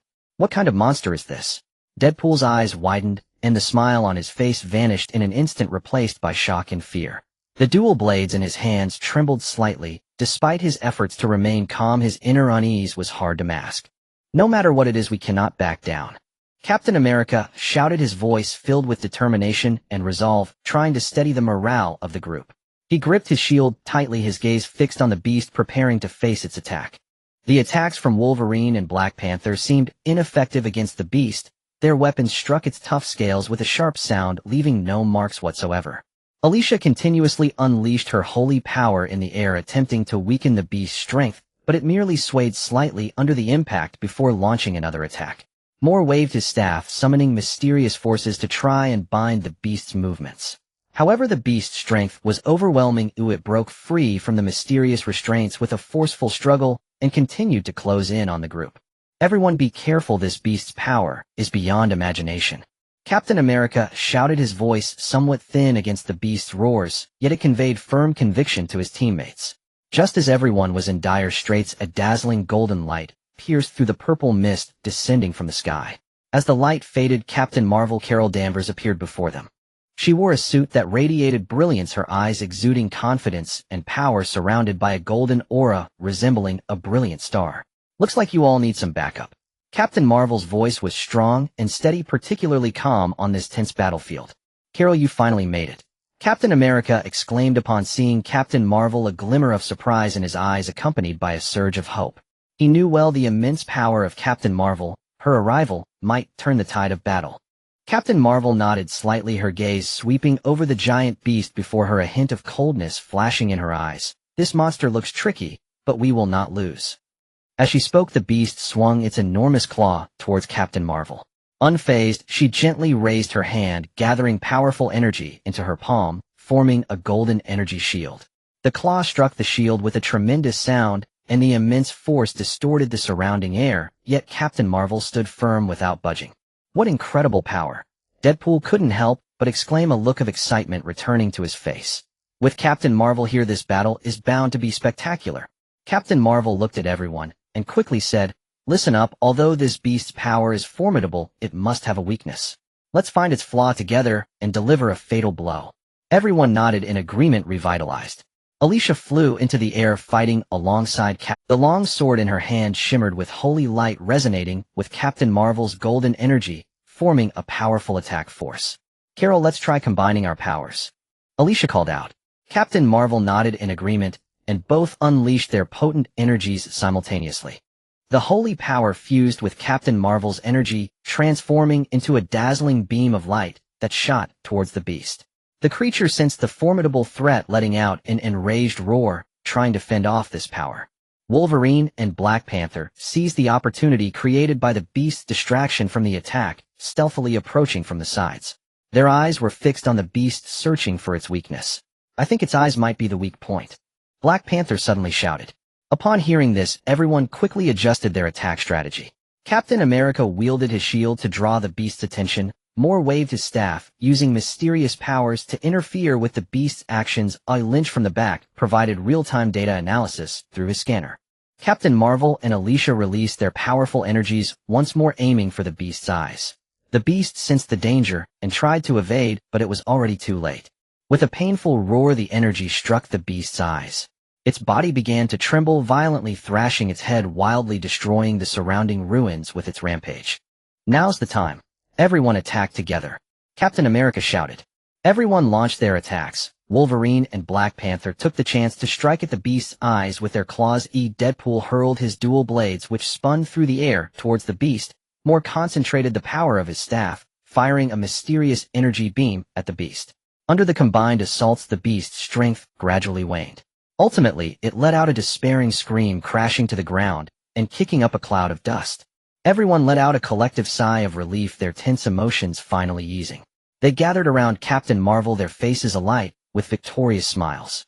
kind of monster is this?" Deadpool's eyes widened, and the smile on his face vanished in an instant, replaced by shock and fear. The dual blades in his hands trembled slightly. Despite his efforts to remain calm, his inner unease was hard to mask. "No matter what it is, we cannot back down," Captain America shouted, his voice filled with determination and resolve, trying to steady the morale of the group. He gripped his shield tightly, his gaze fixed on the beast, preparing to face its attack. The attacks from Wolverine and Black Panther seemed ineffective against the beast. Their weapons struck its tough scales with a sharp sound, leaving no marks whatsoever. Alicia continuously unleashed her holy power in the air, attempting to weaken the beast's strength, but it merely swayed slightly under the impact before launching another attack. Moore waved his staff, summoning mysterious forces to try and bind the beast's movements. However, the beast's strength was overwhelming. It broke free from the mysterious restraints with a forceful struggle and continued to close in on the group. "Everyone be careful, this beast's power is beyond imagination," Captain America shouted, his voice somewhat thin against the beast's roars, yet it conveyed firm conviction to his teammates. Just as everyone was in dire straits, a dazzling golden light pierced through the purple mist descending from the sky. As the light faded, Captain Marvel Carol Danvers appeared before them. She wore a suit that radiated brilliance, her eyes exuding confidence and power, surrounded by a golden aura resembling a brilliant star. "Looks like you all need some backup." Captain Marvel's voice was strong and steady, particularly calm on this tense battlefield. "Carol, you finally made it," Captain America exclaimed upon seeing Captain Marvel, a glimmer of surprise in his eyes accompanied by a surge of hope. He knew well the immense power of Captain Marvel. Her arrival might turn the tide of battle. Captain Marvel nodded slightly, her gaze sweeping over the giant beast before her, a hint of coldness flashing in her eyes. "This monster looks tricky, but we will not lose." As she spoke, the beast swung its enormous claw towards Captain Marvel. Unfazed, she gently raised her hand, gathering powerful energy into her palm, forming a golden energy shield. The claw struck the shield with a tremendous sound, and the immense force distorted the surrounding air, yet Captain Marvel stood firm without budging. "What incredible power!" Deadpool couldn't help but exclaim, a look of excitement returning to his face. "With Captain Marvel here, this battle is bound to be spectacular." Captain Marvel looked at everyone and quickly said, "Listen up, although this beast's power is formidable, it must have a weakness. Let's find its flaw together and deliver a fatal blow." Everyone nodded in agreement, revitalized. Alicia flew into the air, fighting alongside The long sword in her hand shimmered with holy light, resonating with Captain Marvel's golden energy, forming a powerful attack force. "Carol, let's try combining our powers," Alicia called out. Captain Marvel nodded in agreement, and both unleashed their potent energies simultaneously. The holy power fused with Captain Marvel's energy, transforming into a dazzling beam of light that shot towards the beast. The creature sensed the formidable threat, letting out an enraged roar, trying to fend off this power. Wolverine and Black Panther seized the opportunity created by the beast's distraction from the attack, stealthily approaching from the sides. Their eyes were fixed on the beast, searching for its weakness. "I think its eyes might be the weak point," Black Panther suddenly shouted. Upon hearing this, everyone quickly adjusted their attack strategy. Captain America wielded his shield to draw the beast's attention. Moore waved his staff, using mysterious powers to interfere with the beast's actions. Lynch from the back provided real-time data analysis through his scanner. Captain Marvel and Alicia released their powerful energies, once more aiming for the beast's eyes. The beast sensed the danger and tried to evade, but it was already too late. With a painful roar, the energy struck the beast's eyes. Its body began to tremble violently, thrashing its head wildly, destroying the surrounding ruins with its rampage. "Now's the time. Everyone attack together," Captain America shouted. Everyone launched their attacks. Wolverine and Black Panther took the chance to strike at the beast's eyes with their claws. Deadpool hurled his dual blades, which spun through the air towards the beast. Moore concentrated the power of his staff, firing a mysterious energy beam at the beast. Under the combined assaults, the beast's strength gradually waned. Ultimately, it let out a despairing scream, crashing to the ground and kicking up a cloud of dust. Everyone let out a collective sigh of relief, their tense emotions finally easing. They gathered around Captain Marvel, their faces alight with victorious smiles.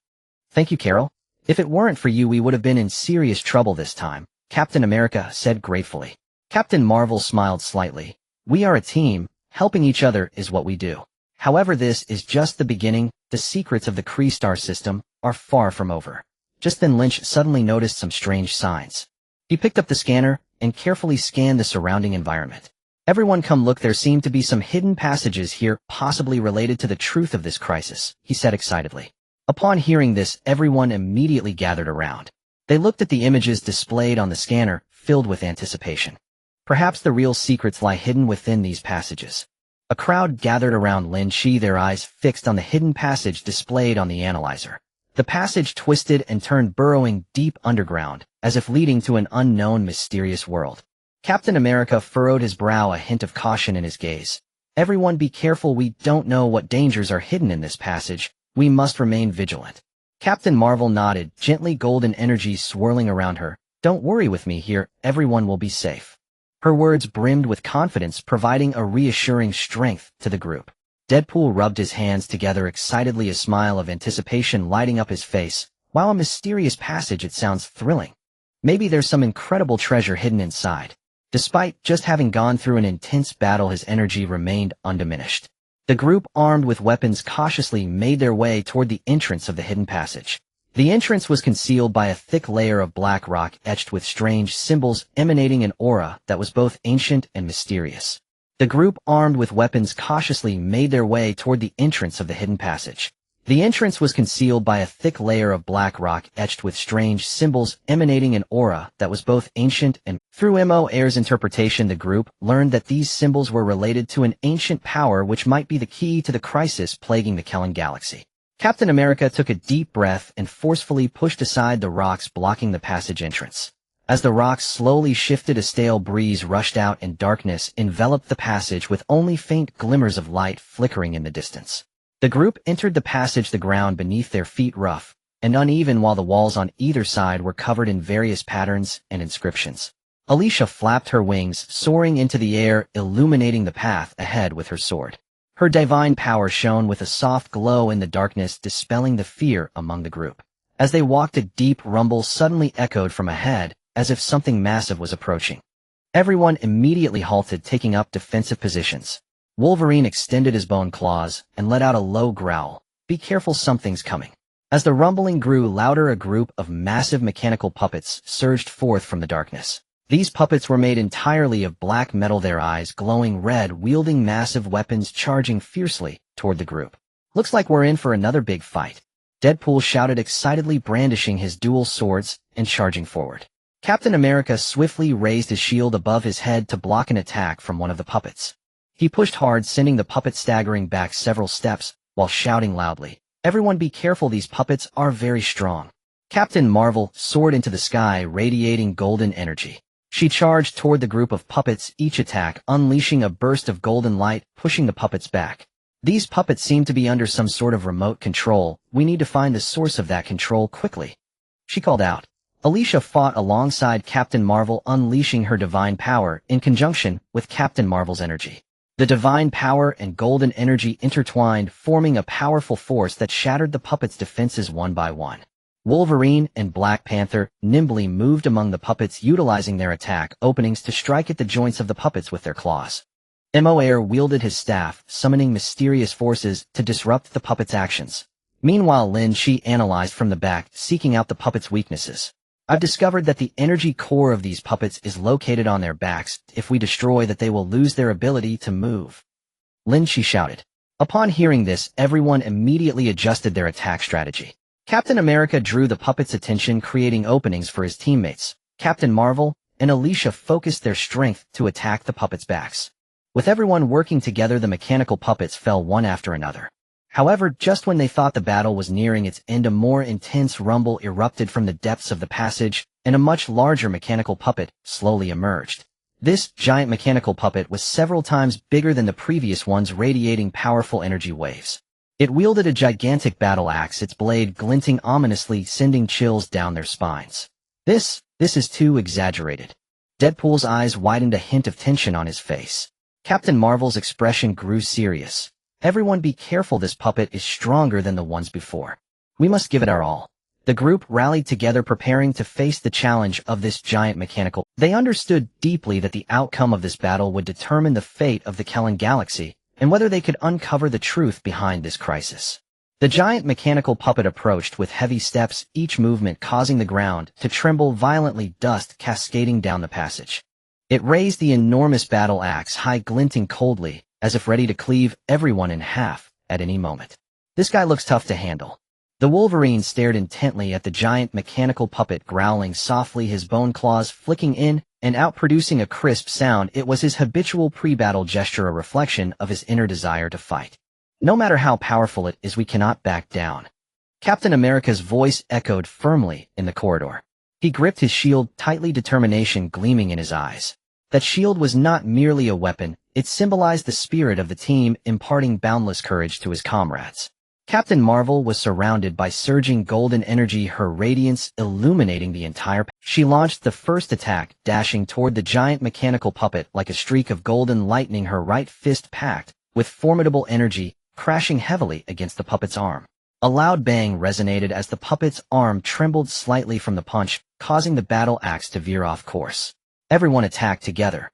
"Thank you, Carol. If it weren't for you, we would have been in serious trouble this time," Captain America said gratefully. Captain Marvel smiled slightly. "We are a team. Helping each other is what we do. However, this is just the beginning. The secrets of the Kree star system are far from over." Just then, Lynch suddenly noticed some strange signs. He picked up the scanner and carefully scanned the surrounding environment. "Everyone come look, there seem to be some hidden passages here, possibly related to the truth of this crisis," he said excitedly. Upon hearing this, everyone immediately gathered around. They looked at the images displayed on the scanner, filled with anticipation. Perhaps the real secrets lie hidden within these passages. A crowd gathered around Lynch, their eyes fixed on the hidden passage displayed on the analyzer. The passage twisted and turned, burrowing deep underground, as if leading to an unknown, mysterious world. Captain America furrowed his brow, a hint of caution in his gaze. "Everyone be careful. We don't know what dangers are hidden in this passage. We must remain vigilant." Captain Marvel nodded, gently, golden energy swirling around her. "Don't worry, with me here, everyone will be safe." Her words brimmed with confidence, providing a reassuring strength to the group. Deadpool rubbed his hands together excitedly, a smile of anticipation lighting up his face. "Wow, a mysterious passage, it sounds thrilling. Maybe there's some incredible treasure hidden inside." Despite just having gone through an intense battle, his energy remained undiminished. The group, armed with weapons, cautiously made their way toward the entrance of the hidden passage. The entrance was concealed by a thick layer of black rock etched with strange symbols, emanating an aura that was both ancient and mysterious. The group, armed with weapons, cautiously made their way toward the entrance of the hidden passage. The entrance was concealed by a thick layer of black rock etched with strange symbols, emanating an aura that was both ancient and... Through Mo's interpretation, the group learned that these symbols were related to an ancient power which might be the key to the crisis plaguing the Kellen galaxy. Captain America took a deep breath and forcefully pushed aside the rocks blocking the passage entrance. As the rocks slowly shifted, a stale breeze rushed out and darkness enveloped the passage, with only faint glimmers of light flickering in the distance. The group entered the passage, the ground beneath their feet rough and uneven, while the walls on either side were covered in various patterns and inscriptions. Alicia flapped her wings, soaring into the air, illuminating the path ahead with her sword. Her divine power shone with a soft glow in the darkness, dispelling the fear among the group. As they walked, a deep rumble suddenly echoed from ahead, as if something massive was approaching. Everyone immediately halted, taking up defensive positions. Wolverine extended his bone claws and let out a low growl. "Be careful, something's coming." As the rumbling grew louder, a group of massive mechanical puppets surged forth from the darkness. These puppets were made entirely of black metal, their eyes glowing red, wielding massive weapons, charging fiercely toward the group. "Looks like we're in for another big fight," Deadpool shouted excitedly, brandishing his dual swords and charging forward. Captain America swiftly raised his shield above his head to block an attack from one of the puppets. He pushed hard, sending the puppet staggering back several steps, while shouting loudly, "Everyone be careful, these puppets are very strong." Captain Marvel soared into the sky, radiating golden energy. She charged toward the group of puppets, each attack unleashing a burst of golden light, pushing the puppets back. These puppets seem to be under some sort of remote control. We need to find the source of that control quickly, she called out. Alicia fought alongside Captain Marvel, unleashing her divine power in conjunction with Captain Marvel's energy. The divine power and golden energy intertwined, forming a powerful force that shattered the puppets' defenses one by one. Wolverine and Black Panther nimbly moved among the puppets, utilizing their attack openings to strike at the joints of the puppets with their claws. Moair wielded his staff, summoning mysterious forces to disrupt the puppets' actions. Meanwhile, Lynch analyzed from the back, seeking out the puppets' weaknesses. I've discovered that the energy core of these puppets is located on their backs. If we destroy that, they will lose their ability to move, Lynch shouted. Upon hearing this, everyone immediately adjusted their attack strategy. Captain America drew the puppets' attention, creating openings for his teammates. Captain Marvel and Alicia focused their strength to attack the puppets' backs. With everyone working together, the mechanical puppets fell one after another. However, just when they thought the battle was nearing its end, a more intense rumble erupted from the depths of the passage, and a much larger mechanical puppet slowly emerged. This giant mechanical puppet was several times bigger than the previous ones, radiating powerful energy waves. It wielded a gigantic battle axe, its blade glinting ominously, sending chills down their spines. This is too exaggerated. Deadpool's eyes widened, a hint of tension on his face. Captain Marvel's expression grew serious. Everyone be careful, this puppet is stronger than the ones before. We must give it our all. The group rallied together, preparing to face the challenge of this giant mechanical. They understood deeply that the outcome of this battle would determine the fate of the Kellen Galaxy, and whether they could uncover the truth behind this crisis. The giant mechanical puppet approached with heavy steps, each movement causing the ground to tremble violently, dust cascading down the passage. It raised the enormous battle axe high, glinting coldly, as if ready to cleave everyone in half at any moment. This guy looks tough to handle. The Wolverine stared intently at the giant mechanical puppet, growling softly, his bone claws flicking in and out, producing a crisp sound. It was his habitual pre-battle gesture, a reflection of his inner desire to fight. No matter how powerful it is, we cannot back down. Captain America's voice echoed firmly in the corridor. He gripped his shield tightly, determination gleaming in his eyes. That shield was not merely a weapon, it symbolized the spirit of the team, imparting boundless courage to his comrades. Captain Marvel was surrounded by surging golden energy, her radiance illuminating the entire. She launched the first attack, dashing toward the giant mechanical puppet like a streak of golden lightning, her right fist packed with formidable energy, crashing heavily against the puppet's arm. A loud bang resonated as the puppet's arm trembled slightly from the punch, causing the battle axe to veer off course. Everyone attacked together.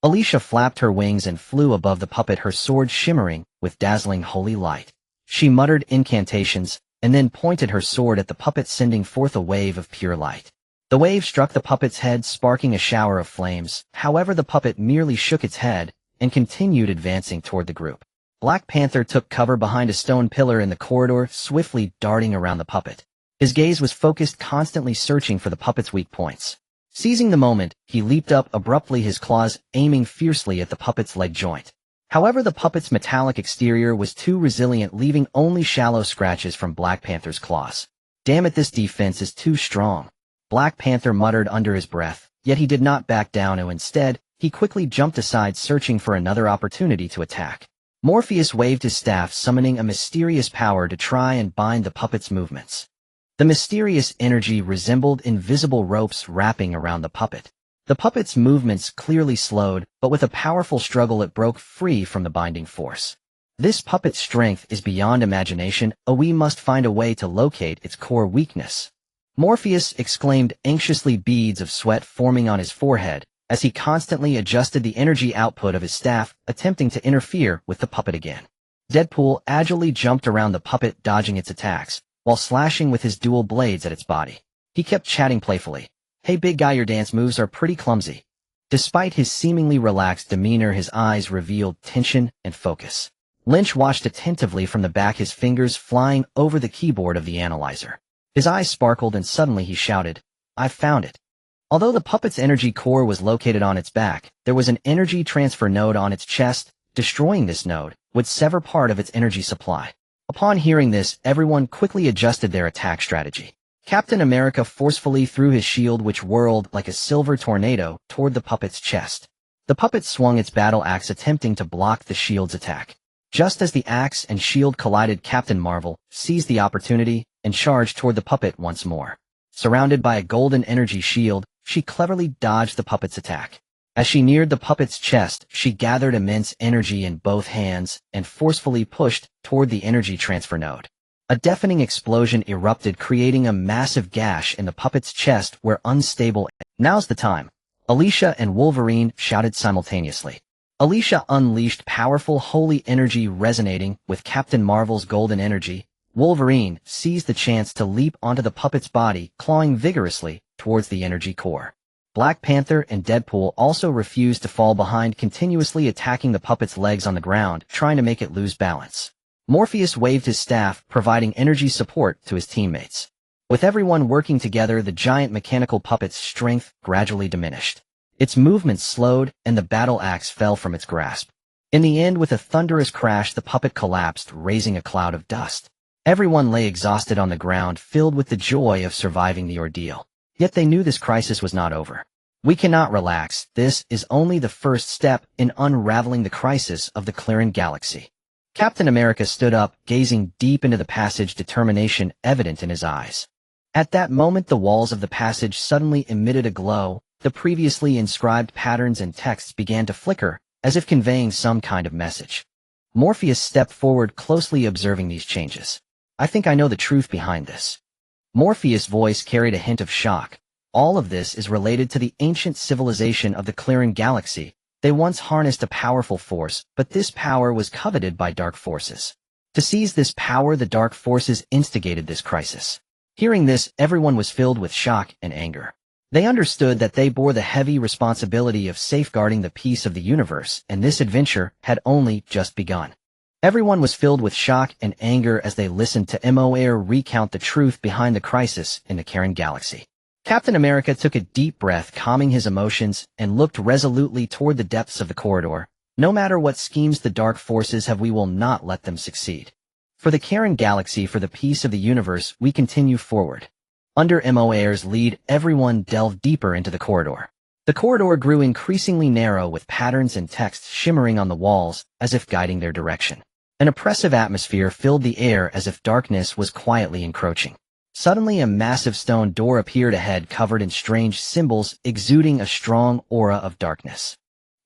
Alicia flapped her wings and flew above the puppet, her sword shimmering with dazzling holy light. She muttered incantations, and then pointed her sword at the puppet, sending forth a wave of pure light. The wave struck the puppet's head, sparking a shower of flames. However, the puppet merely shook its head and continued advancing toward the group. Black Panther took cover behind a stone pillar in the corridor, swiftly darting around the puppet. His gaze was focused, constantly searching for the puppet's weak points. Seizing the moment, he leaped up abruptly, his claws aiming fiercely at the puppet's leg joint. However, the puppet's metallic exterior was too resilient, leaving only shallow scratches from Black Panther's claws. Damn it, this defense is too strong, Black Panther muttered under his breath, yet he did not back down. Instead, he quickly jumped aside, searching for another opportunity to attack. Morpheus waved his staff, summoning a mysterious power to try and bind the puppet's movements. The mysterious energy resembled invisible ropes wrapping around the puppet. The puppet's movements clearly slowed, but with a powerful struggle it broke free from the binding force. This puppet's strength is beyond imagination. We must find a way to locate its core weakness, Morpheus exclaimed anxiously, beads of sweat forming on his forehead as he constantly adjusted the energy output of his staff, attempting to interfere with the puppet again. Deadpool agilely jumped around the puppet, dodging its attacks, while slashing with his dual blades at its body. He kept chatting playfully. "Hey big guy, your dance moves are pretty clumsy." Despite his seemingly relaxed demeanor, his eyes revealed tension and focus. Lynch watched attentively from the back, his fingers flying over the keyboard of the analyzer. His eyes sparkled and suddenly he shouted, "I've found it." Although the puppet's energy core was located on its back, there was an energy transfer node on its chest. Destroying this node would sever part of its energy supply. Upon hearing this, everyone quickly adjusted their attack strategy. Captain America forcefully threw his shield, which whirled like a silver tornado toward the puppet's chest. The puppet swung its battle axe, attempting to block the shield's attack. Just as the axe and shield collided, Captain Marvel seized the opportunity and charged toward the puppet once more. Surrounded by a golden energy shield, she cleverly dodged the puppet's attack. As she neared the puppet's chest, she gathered immense energy in both hands and forcefully pushed toward the energy transfer node. A deafening explosion erupted, creating a massive gash in the puppet's chest where unstable. Now's the time. Alicia and Wolverine shouted simultaneously. Alicia unleashed powerful holy energy resonating with Captain Marvel's golden energy. Wolverine seized the chance to leap onto the puppet's body, clawing vigorously towards the energy core. Black Panther and Deadpool also refused to fall behind, continuously attacking the puppet's legs on the ground, trying to make it lose balance. Morpheus waved his staff, providing energy support to his teammates. With everyone working together, the giant mechanical puppet's strength gradually diminished. Its movements slowed, and the battle axe fell from its grasp. In the end, with a thunderous crash, the puppet collapsed, raising a cloud of dust. Everyone lay exhausted on the ground, filled with the joy of surviving the ordeal. Yet they knew this crisis was not over. We cannot relax. This is only the first step in unraveling the crisis of the clearing galaxy. Captain America stood up, gazing deep into the passage, determination evident in his eyes. At that moment, the walls of the passage suddenly emitted a glow. The previously inscribed patterns and texts began to flicker, as if conveying some kind of message. Morpheus stepped forward, closely observing these changes. I think I know the truth behind this. Morpheus' voice carried a hint of shock. All of this is related to the ancient civilization of the clearing galaxy. They once harnessed a powerful force, but this power was coveted by dark forces. To seize this power, the dark forces instigated this crisis. Hearing this, everyone was filled with shock and anger. They understood that they bore the heavy responsibility of safeguarding the peace of the universe, and this adventure had only just begun. Everyone was filled with shock and anger as they listened to Moir recount the truth behind the crisis in the Karen galaxy. Captain America took a deep breath, calming his emotions, and looked resolutely toward the depths of the corridor. No matter what schemes the dark forces have, we will not let them succeed. For the Karen galaxy, for the peace of the universe, we continue forward. Under Moir's lead, everyone delved deeper into the corridor. The corridor grew increasingly narrow, with patterns and texts shimmering on the walls, as if guiding their direction. An oppressive atmosphere filled the air, as if darkness was quietly encroaching. Suddenly, a massive stone door appeared ahead, covered in strange symbols, exuding a strong aura of darkness.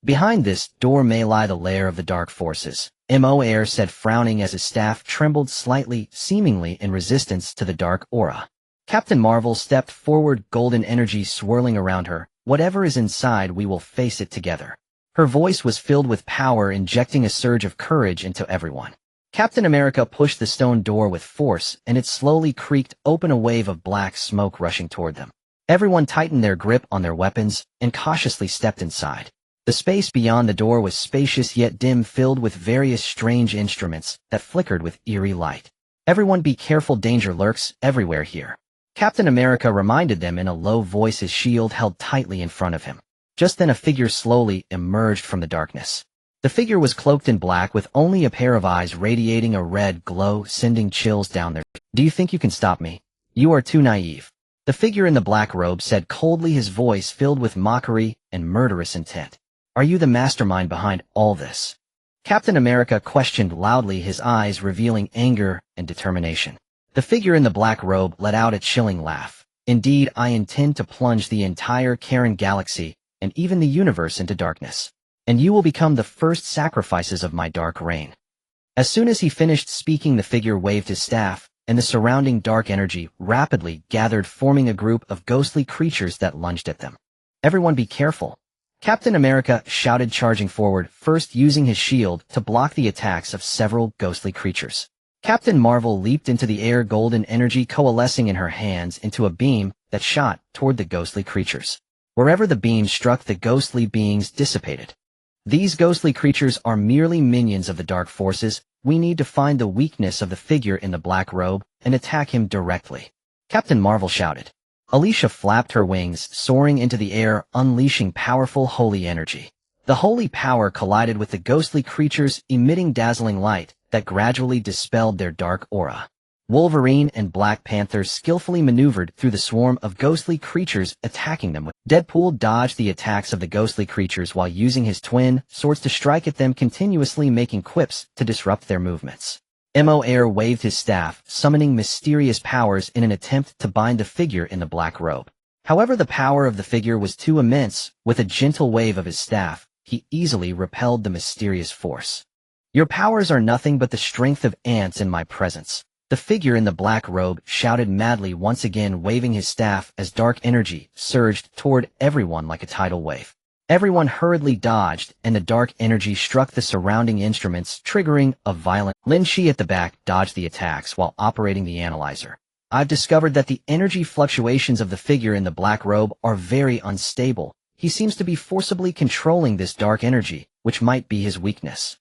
Behind this door may lie the lair of the dark forces, Moir said, frowning as his staff trembled slightly, seemingly in resistance to the dark aura. Captain Marvel stepped forward, golden energy swirling around her. Whatever is inside, we will face it together. Her voice was filled with power, injecting a surge of courage into everyone. Captain America pushed the stone door with force, and it slowly creaked open, a wave of black smoke rushing toward them. Everyone tightened their grip on their weapons and cautiously stepped inside. The space beyond the door was spacious yet dim, filled with various strange instruments that flickered with eerie light. Everyone be careful, danger lurks everywhere here. Captain America reminded them in a low voice, his shield held tightly in front of him. Just then a figure slowly emerged from the darkness. The figure was cloaked in black, with only a pair of eyes radiating a red glow, sending chills down their. Do you think you can stop me? You are too naive. The figure in the black robe said coldly, his voice filled with mockery and murderous intent. Are you the mastermind behind all this? Captain America questioned loudly, his eyes revealing anger and determination. The figure in the black robe let out a chilling laugh. Indeed, I intend to plunge the entire Karen galaxy and even the universe into darkness. And you will become the first sacrifices of my dark reign. As soon as he finished speaking, the figure waved his staff, and the surrounding dark energy rapidly gathered, forming a group of ghostly creatures that lunged at them. Everyone be careful. Captain America shouted, charging forward, first using his shield to block the attacks of several ghostly creatures. Captain Marvel leaped into the air, golden energy coalescing in her hands into a beam that shot toward the ghostly creatures. Wherever the beam struck, the ghostly beings dissipated. These ghostly creatures are merely minions of the dark forces. We need to find the weakness of the figure in the black robe and attack him directly. Captain Marvel shouted. Alicia flapped her wings, soaring into the air, unleashing powerful holy energy. The holy power collided with the ghostly creatures, emitting dazzling light that gradually dispelled their dark aura. Wolverine and Black Panther skillfully maneuvered through the swarm of ghostly creatures attacking them. Deadpool dodged the attacks of the ghostly creatures while using his twin swords to strike at them, continuously making quips to disrupt their movements. Mo Air waved his staff, summoning mysterious powers in an attempt to bind the figure in the black robe. However, the power of the figure was too immense. With a gentle wave of his staff, he easily repelled the mysterious force. "Your powers are nothing but the strength of ants in my presence," the figure in the black robe shouted madly, once again waving his staff as dark energy surged toward everyone like a tidal wave. Everyone hurriedly dodged, and the dark energy struck the surrounding instruments, triggering a violent. Lynch at the back dodged the attacks while operating the analyzer. "I've discovered that the energy fluctuations of the figure in the black robe are very unstable. He seems to be forcibly controlling this dark energy, which might be his weakness."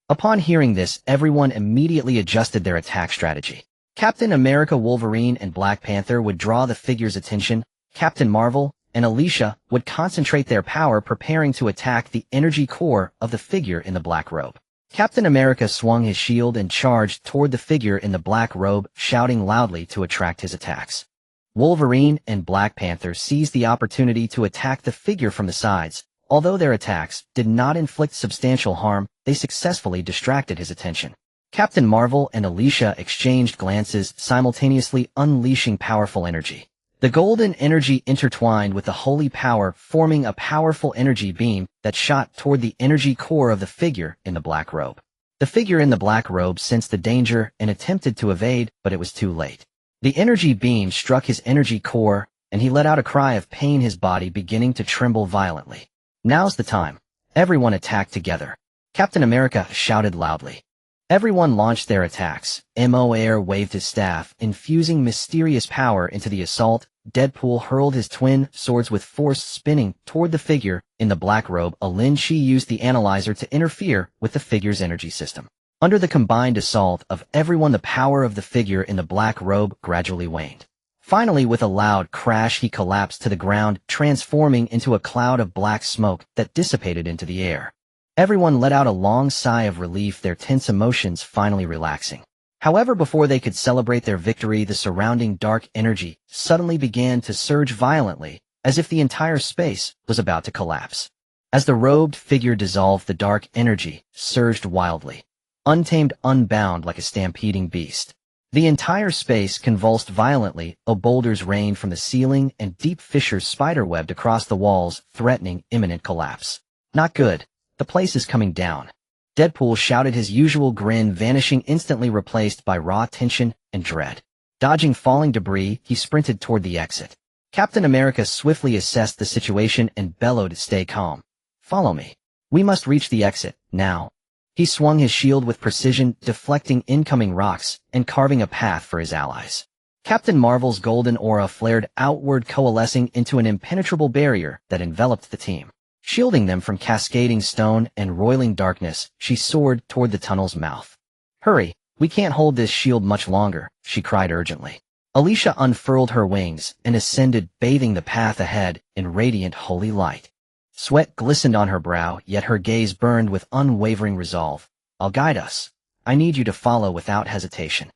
Upon hearing this, everyone immediately adjusted their attack strategy. Captain America, Wolverine, and Black Panther would draw the figure's attention. Captain Marvel and Alicia would concentrate their power, preparing to attack the energy core of the figure in the black robe. Captain America swung his shield and charged toward the figure in the black robe, shouting loudly to attract his attacks. Wolverine and Black Panther seized the opportunity to attack the figure from the sides. Although their attacks did not inflict substantial harm, they successfully distracted his attention. Captain Marvel and Alicia exchanged glances, simultaneously unleashing powerful energy. The golden energy intertwined with the holy power, forming a powerful energy beam that shot toward the energy core of the figure in the black robe. The figure in the black robe sensed the danger and attempted to evade, but it was too late. The energy beam struck his energy core, and he let out a cry of pain, his body beginning to tremble violently. "Now's the time. Everyone attack together," Captain America shouted loudly. Everyone launched their attacks. Mo Air waved his staff, infusing mysterious power into the assault. Deadpool hurled his twin swords with force, spinning toward the figure in the black robe. Lynch used the analyzer to interfere with the figure's energy system. Under the combined assault of everyone, the power of the figure in the black robe gradually waned. Finally, with a loud crash, he collapsed to the ground, transforming into a cloud of black smoke that dissipated into the air. Everyone let out a long sigh of relief, their tense emotions finally relaxing. However, before they could celebrate their victory, the surrounding dark energy suddenly began to surge violently, as if the entire space was about to collapse. As the robed figure dissolved, the dark energy surged wildly, untamed, unbound like a stampeding beast. The entire space convulsed violently. Boulders rained from the ceiling, and deep fissures spiderwebbed across the walls, threatening imminent collapse. "Not good. The place is coming down." Deadpool shouted, his usual grin vanishing, instantly replaced by raw tension and dread. Dodging falling debris, he sprinted toward the exit. Captain America swiftly assessed the situation and bellowed, "Stay calm. Follow me. We must reach the exit, now." He swung his shield with precision, deflecting incoming rocks and carving a path for his allies. Captain Marvel's golden aura flared outward, coalescing into an impenetrable barrier that enveloped the team. Shielding them from cascading stone and roiling darkness, she soared toward the tunnel's mouth. "Hurry, we can't hold this shield much longer," she cried urgently. Alicia unfurled her wings and ascended, bathing the path ahead in radiant holy light. Sweat glistened on her brow, yet her gaze burned with unwavering resolve. "I'll guide us. I need you to follow without hesitation."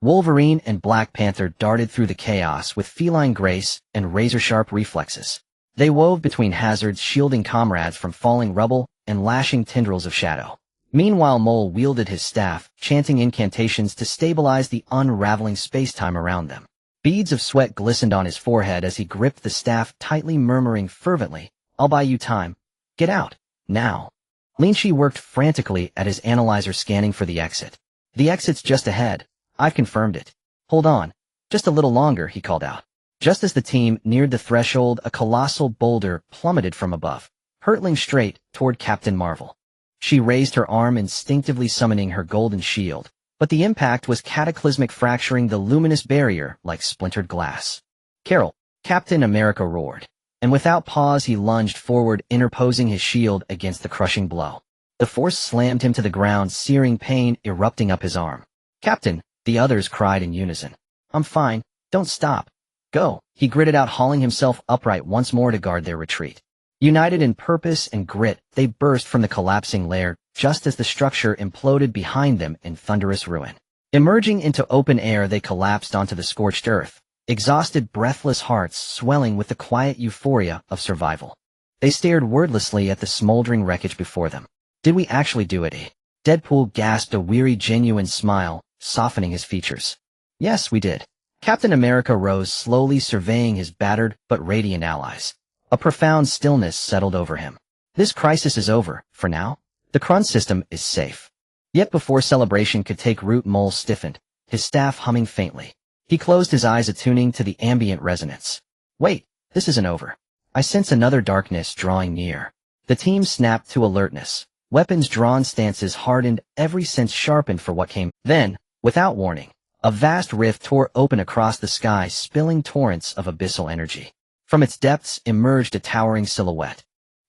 Wolverine and Black Panther darted through the chaos with feline grace and razor-sharp reflexes. They wove between hazards, shielding comrades from falling rubble and lashing tendrils of shadow. Meanwhile, Mole wielded his staff, chanting incantations to stabilize the unraveling space-time around them. Beads of sweat glistened on his forehead as he gripped the staff tightly, murmuring fervently, "I'll buy you time. Get out, now." Lynch worked frantically at his analyzer, scanning for the exit. "The exit's just ahead. I've confirmed it. Hold on. Just a little longer," he called out. Just as the team neared the threshold, a colossal boulder plummeted from above, hurtling straight toward Captain Marvel. She raised her arm, instinctively summoning her golden shield, but the impact was cataclysmic, fracturing the luminous barrier like splintered glass. "Carol!" Captain America roared, and without pause he lunged forward, interposing his shield against the crushing blow. The force slammed him to the ground, searing pain erupting up his arm. "Captain!" the others cried in unison. "I'm fine. Don't stop. Go!" he gritted out, hauling himself upright once more to guard their retreat. United in purpose and grit, they burst from the collapsing lair, just as the structure imploded behind them in thunderous ruin. Emerging into open air, they collapsed onto the scorched earth, exhausted, breathless hearts swelling with the quiet euphoria of survival. They stared wordlessly at the smoldering wreckage before them. Did we actually do it? Deadpool gasped, a weary, genuine smile softening his features. Yes, we did. Captain America rose slowly, surveying his battered but radiant allies. A profound stillness settled over him. This crisis is over, for now. The Krun system is safe. Yet before celebration could take root, Mole stiffened, his staff humming faintly. He closed his eyes, attuning to the ambient resonance. Wait, this isn't over. I sense another darkness drawing near. The team snapped to alertness. Weapons drawn, stances hardened, every sense sharpened for what came. Then, without warning, a vast rift tore open across the sky, spilling torrents of abyssal energy. From its depths emerged a towering silhouette.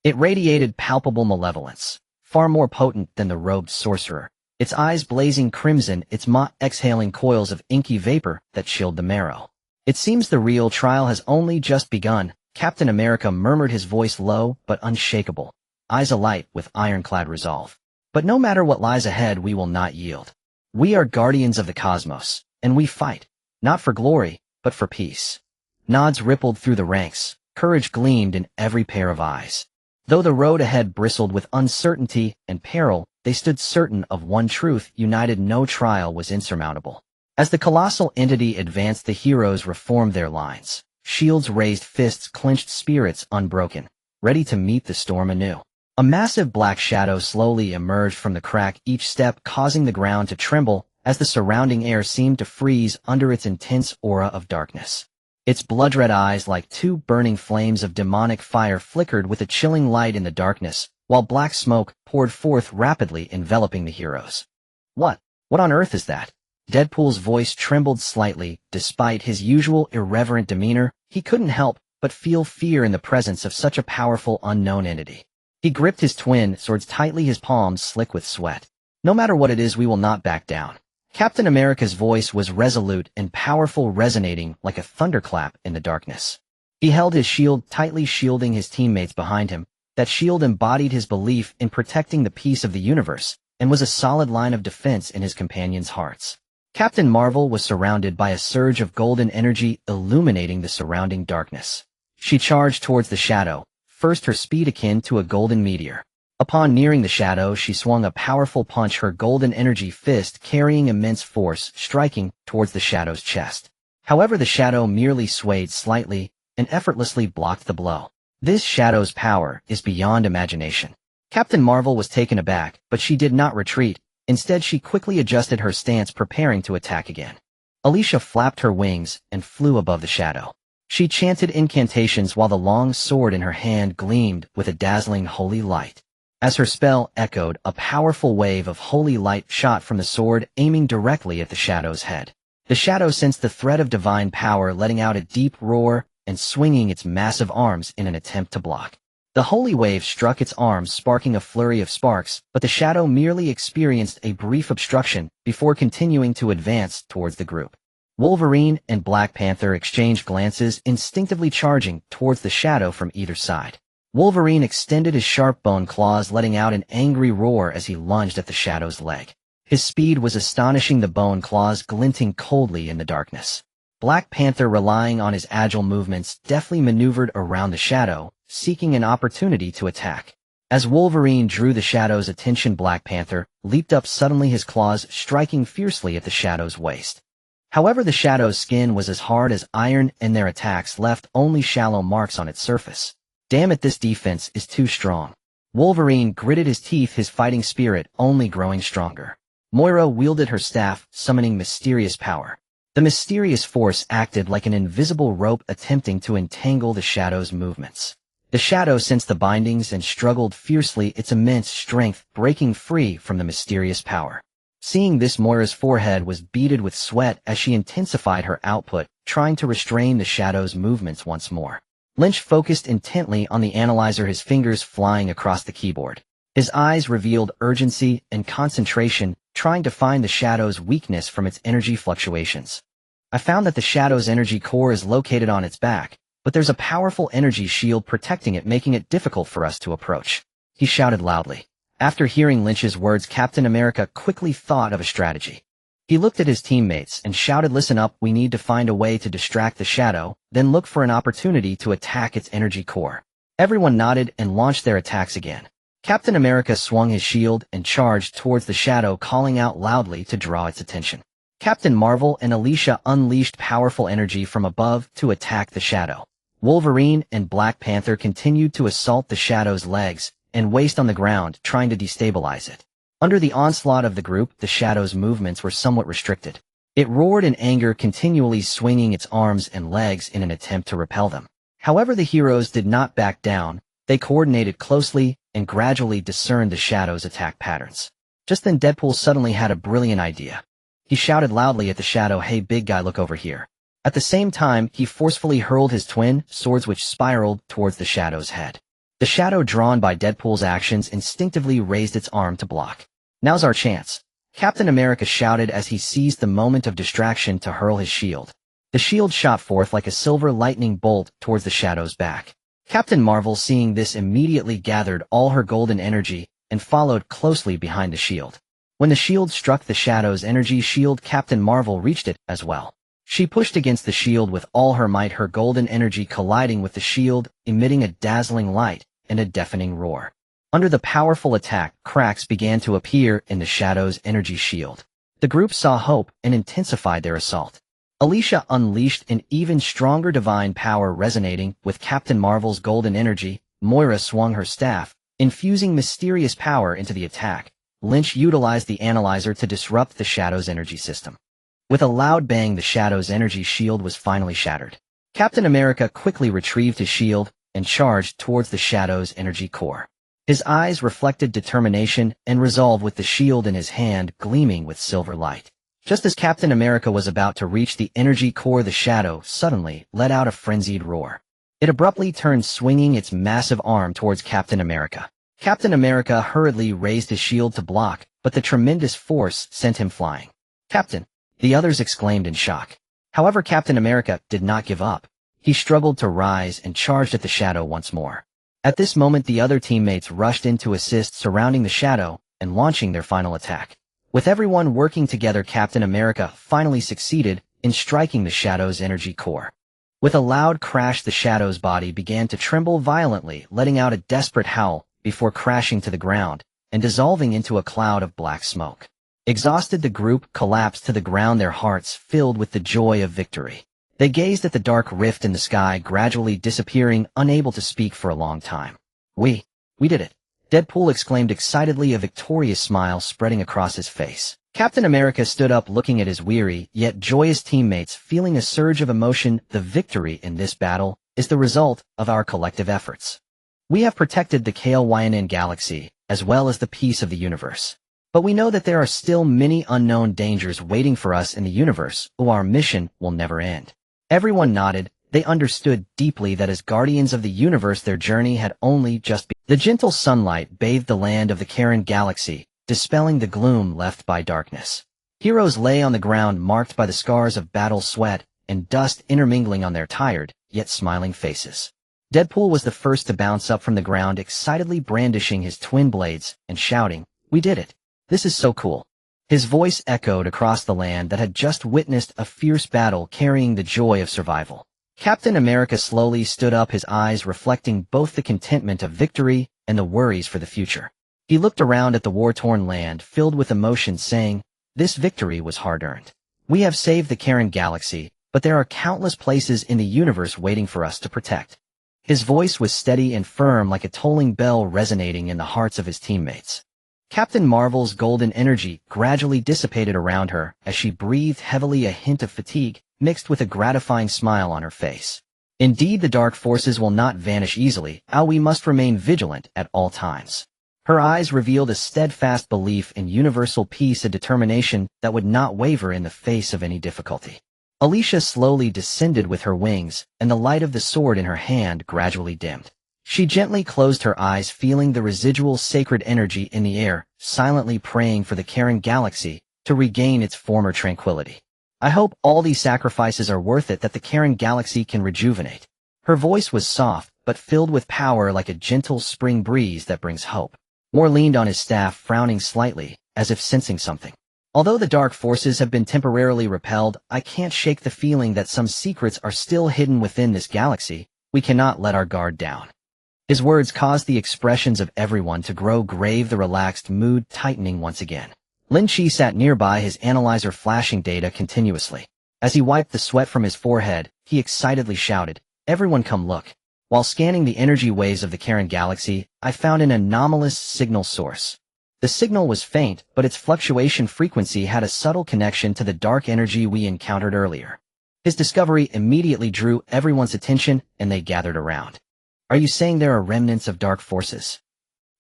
It radiated palpable malevolence, far more potent than the robed sorcerer, its eyes blazing crimson, its maw exhaling coils of inky vapor that chilled the marrow. It seems the real trial has only just begun, Captain America murmured, his voice low but unshakable, eyes alight with ironclad resolve. But no matter what lies ahead, we will not yield. We are guardians of the cosmos, and we fight, not for glory, but for peace. Nods rippled through the ranks, courage gleamed in every pair of eyes. Though the road ahead bristled with uncertainty and peril, they stood certain of one truth: united, no trial was insurmountable. As the colossal entity advanced, the heroes reformed their lines. Shields raised, fists clenched, spirits unbroken, ready to meet the storm anew. A massive black shadow slowly emerged from the crack, each step causing the ground to tremble as the surrounding air seemed to freeze under its intense aura of darkness. Its blood-red eyes, like two burning flames of demonic fire, flickered with a chilling light in the darkness, while black smoke poured forth rapidly, enveloping the heroes. What on earth is that? Deadpool's voice trembled slightly. Despite his usual irreverent demeanor, he couldn't help but feel fear in the presence of such a powerful unknown entity. He gripped his twin swords tightly, his palms slick with sweat. No matter what it is, we will not back down. Captain America's voice was resolute and powerful, resonating like a thunderclap in the darkness. He held his shield tightly, shielding his teammates behind him. That shield embodied his belief in protecting the peace of the universe, and was a solid line of defense in his companions' hearts. Captain Marvel was surrounded by a surge of golden energy, illuminating the surrounding darkness. She charged towards the shadow, first her speed akin to a golden meteor. Upon nearing the shadow, she swung a powerful punch, her golden energy fist carrying immense force, striking towards the shadow's chest. However, the shadow merely swayed slightly and effortlessly blocked the blow. This shadow's power is beyond imagination. Captain Marvel was taken aback, but she did not retreat. Instead, she quickly adjusted her stance, preparing to attack again. Alicia flapped her wings and flew above the shadow. She chanted incantations while the long sword in her hand gleamed with a dazzling holy light. As her spell echoed, a powerful wave of holy light shot from the sword, aiming directly at the shadow's head. The shadow sensed the threat of divine power, letting out a deep roar and swinging its massive arms in an attempt to block. The holy wave struck its arms, sparking a flurry of sparks, but the shadow merely experienced a brief obstruction before continuing to advance towards the group. Wolverine and Black Panther exchanged glances, instinctively charging towards the shadow from either side. Wolverine extended his sharp bone claws, letting out an angry roar as he lunged at the shadow's leg. His speed was astonishing, the bone claws glinting coldly in the darkness. Black Panther, relying on his agile movements, deftly maneuvered around the shadow, seeking an opportunity to attack. As Wolverine drew the shadow's attention, Black Panther leaped up suddenly, his claws striking fiercely at the shadow's waist. However, the shadow's skin was as hard as iron, and their attacks left only shallow marks on its surface. Damn it, this defense is too strong. Wolverine gritted his teeth, his fighting spirit only growing stronger. Moira wielded her staff, summoning mysterious power. The mysterious force acted like an invisible rope, attempting to entangle the shadow's movements. The shadow sensed the bindings and struggled fiercely, its immense strength breaking free from the mysterious power. Seeing this, Moira's forehead was beaded with sweat as she intensified her output, trying to restrain the shadow's movements once more. Lynch focused intently on the analyzer, his fingers flying across the keyboard. His eyes revealed urgency and concentration, trying to find the shadow's weakness from its energy fluctuations. I found that the shadow's energy core is located on its back, but there's a powerful energy shield protecting it, making it difficult for us to approach. He shouted loudly. After hearing Lynch's words, Captain America quickly thought of a strategy. He looked at his teammates and shouted, "Listen up, we need to find a way to distract the shadow, then look for an opportunity to attack its energy core." Everyone nodded and launched their attacks again. Captain America swung his shield and charged towards the shadow, calling out loudly to draw its attention. Captain Marvel and Alicia unleashed powerful energy from above to attack the shadow. Wolverine and Black Panther continued to assault the shadow's legs and waste on the ground, trying to destabilize it. Under the onslaught of the group, the shadow's movements were somewhat restricted. It roared in anger, continually swinging its arms and legs in an attempt to repel them. However, the heroes did not back down. They coordinated closely and gradually discerned the shadow's attack patterns. Just then, Deadpool suddenly had a brilliant idea. He shouted loudly at the shadow, "Hey big guy, look over here." At the same time, he forcefully hurled his twin swords, which spiraled towards the shadow's head. The shadow, drawn by Deadpool's actions, instinctively raised its arm to block. "Now's our chance," Captain America shouted as he seized the moment of distraction to hurl his shield. The shield shot forth like a silver lightning bolt towards the shadow's back. Captain Marvel, seeing this, immediately gathered all her golden energy and followed closely behind the shield. When the shield struck the shadow's energy shield, Captain Marvel reached it as well. She pushed against the shield with all her might, her golden energy colliding with the shield, emitting a dazzling light and a deafening roar. Under the powerful attack, cracks began to appear in the shadow's energy shield. The group saw hope and intensified their assault. Alicia unleashed an even stronger divine power, resonating with Captain Marvel's golden energy. Moira swung her staff, infusing mysterious power into the attack. Lynch utilized the analyzer to disrupt the shadow's energy system. With a loud bang, the shadow's energy shield was finally shattered. Captain America quickly retrieved his shield and charged towards the shadow's energy core. His eyes reflected determination and resolve, with the shield in his hand gleaming with silver light. Just as Captain America was about to reach the energy core, the shadow suddenly let out a frenzied roar. It abruptly turned, swinging its massive arm towards Captain America. Captain America hurriedly raised his shield to block, but the tremendous force sent him flying. "Captain!" the others exclaimed in shock. However, Captain America did not give up. He struggled to rise and charged at the shadow once more. At this moment, the other teammates rushed in to assist, surrounding the shadow and launching their final attack. With everyone working together, Captain America finally succeeded in striking the shadow's energy core. With a loud crash, the shadow's body began to tremble violently, letting out a desperate howl before crashing to the ground and dissolving into a cloud of black smoke. Exhausted, the group collapsed to the ground, their hearts filled with the joy of victory. They gazed at the dark rift in the sky, gradually disappearing, unable to speak for a long time. We did it!" Deadpool exclaimed excitedly, a victorious smile spreading across his face. Captain America stood up, looking at his weary yet joyous teammates, feeling a surge of emotion. "The victory in this battle is the result of our collective efforts. We have protected the KLYNN galaxy, as well as the peace of the universe. But we know that there are still many unknown dangers waiting for us in the universe, or our mission will never end." Everyone nodded. They understood deeply that as guardians of the universe, their journey had only just begun. The gentle sunlight bathed the land of the Karen galaxy, dispelling the gloom left by darkness. Heroes lay on the ground, marked by the scars of battle, sweat and dust intermingling on their tired, yet smiling faces. Deadpool was the first to bounce up from the ground, excitedly brandishing his twin blades and shouting, "We did it! This is so cool!" His voice echoed across the land that had just witnessed a fierce battle, carrying the joy of survival. Captain America slowly stood up, his eyes reflecting both the contentment of victory and the worries for the future. He looked around at the war-torn land, filled with emotion, saying, "This victory was hard-earned. We have saved the Karen galaxy, but there are countless places in the universe waiting for us to protect." His voice was steady and firm, like a tolling bell resonating in the hearts of his teammates. Captain Marvel's golden energy gradually dissipated around her as she breathed heavily, a hint of fatigue mixed with a gratifying smile on her face. "Indeed, the dark forces will not vanish easily. We must remain vigilant at all times." Her eyes revealed a steadfast belief in universal peace, a determination that would not waver in the face of any difficulty. Alicia slowly descended with her wings, and the light of the sword in her hand gradually dimmed. She gently closed her eyes, feeling the residual sacred energy in the air, silently praying for the Karen galaxy to regain its former tranquility. "I hope all these sacrifices are worth it, that the Karen galaxy can rejuvenate." Her voice was soft, but filled with power, like a gentle spring breeze that brings hope. Moore leaned on his staff, frowning slightly, as if sensing something. Although the dark forces have been temporarily repelled, I can't shake the feeling that some secrets are still hidden within this galaxy. We cannot let our guard down. His words caused the expressions of everyone to grow grave, the relaxed mood tightening once again. Lynch sat nearby, his analyzer flashing data continuously. As he wiped the sweat from his forehead, he excitedly shouted, "Everyone come look." While scanning the energy waves of the Karen galaxy, I found an anomalous signal source. The signal was faint, but its fluctuation frequency had a subtle connection to the dark energy we encountered earlier. His discovery immediately drew everyone's attention, and they gathered around. "Are you saying there are remnants of dark forces?"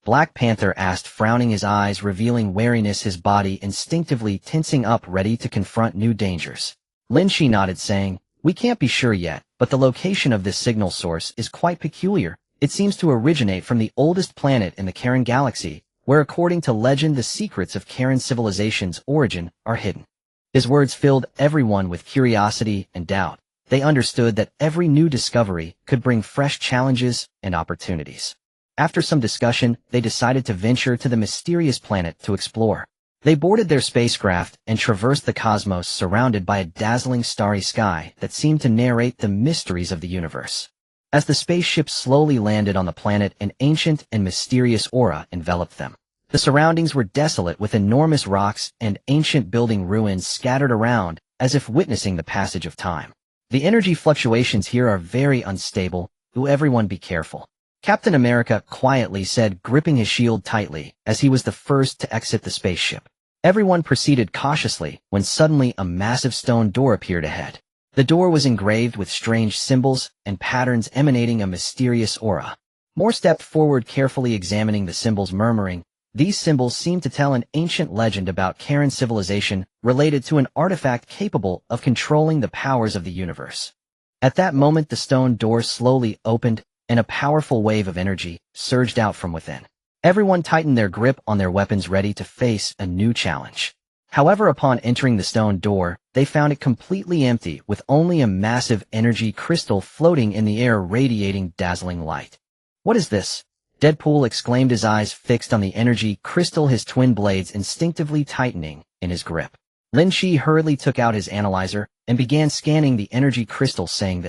Black Panther asked, frowning, his eyes revealing wariness, his body instinctively tensing up, ready to confront new dangers. Lynch nodded, saying, "We can't be sure yet, but the location of this signal source is quite peculiar. It seems to originate from the oldest planet in the Karen galaxy, where according to legend the secrets of Karen civilization's origin are hidden." His words filled everyone with curiosity and doubt. They understood that every new discovery could bring fresh challenges and opportunities. After some discussion, they decided to venture to the mysterious planet to explore. They boarded their spacecraft and traversed the cosmos, surrounded by a dazzling starry sky that seemed to narrate the mysteries of the universe. As the spaceship slowly landed on the planet, an ancient and mysterious aura enveloped them. The surroundings were desolate, with enormous rocks and ancient building ruins scattered around, as if witnessing the passage of time. "The energy fluctuations here are very unstable. Everyone be careful," Captain America quietly said, gripping his shield tightly, as he was the first to exit the spaceship. Everyone proceeded cautiously, when suddenly a massive stone door appeared ahead. The door was engraved with strange symbols and patterns emanating a mysterious aura. Moore stepped forward, carefully examining the symbols, murmuring, "These symbols seem to tell an ancient legend about Karen civilization related to an artifact capable of controlling the powers of the universe." At that moment, the stone door slowly opened, and a powerful wave of energy surged out from within. Everyone tightened their grip on their weapons, ready to face a new challenge. However, upon entering the stone door, they found it completely empty, with only a massive energy crystal floating in the air, radiating dazzling light. "What is this?" Deadpool exclaimed, his eyes fixed on the energy crystal, his twin blades instinctively tightening in his grip. Lynch hurriedly took out his analyzer and began scanning the energy crystal, saying,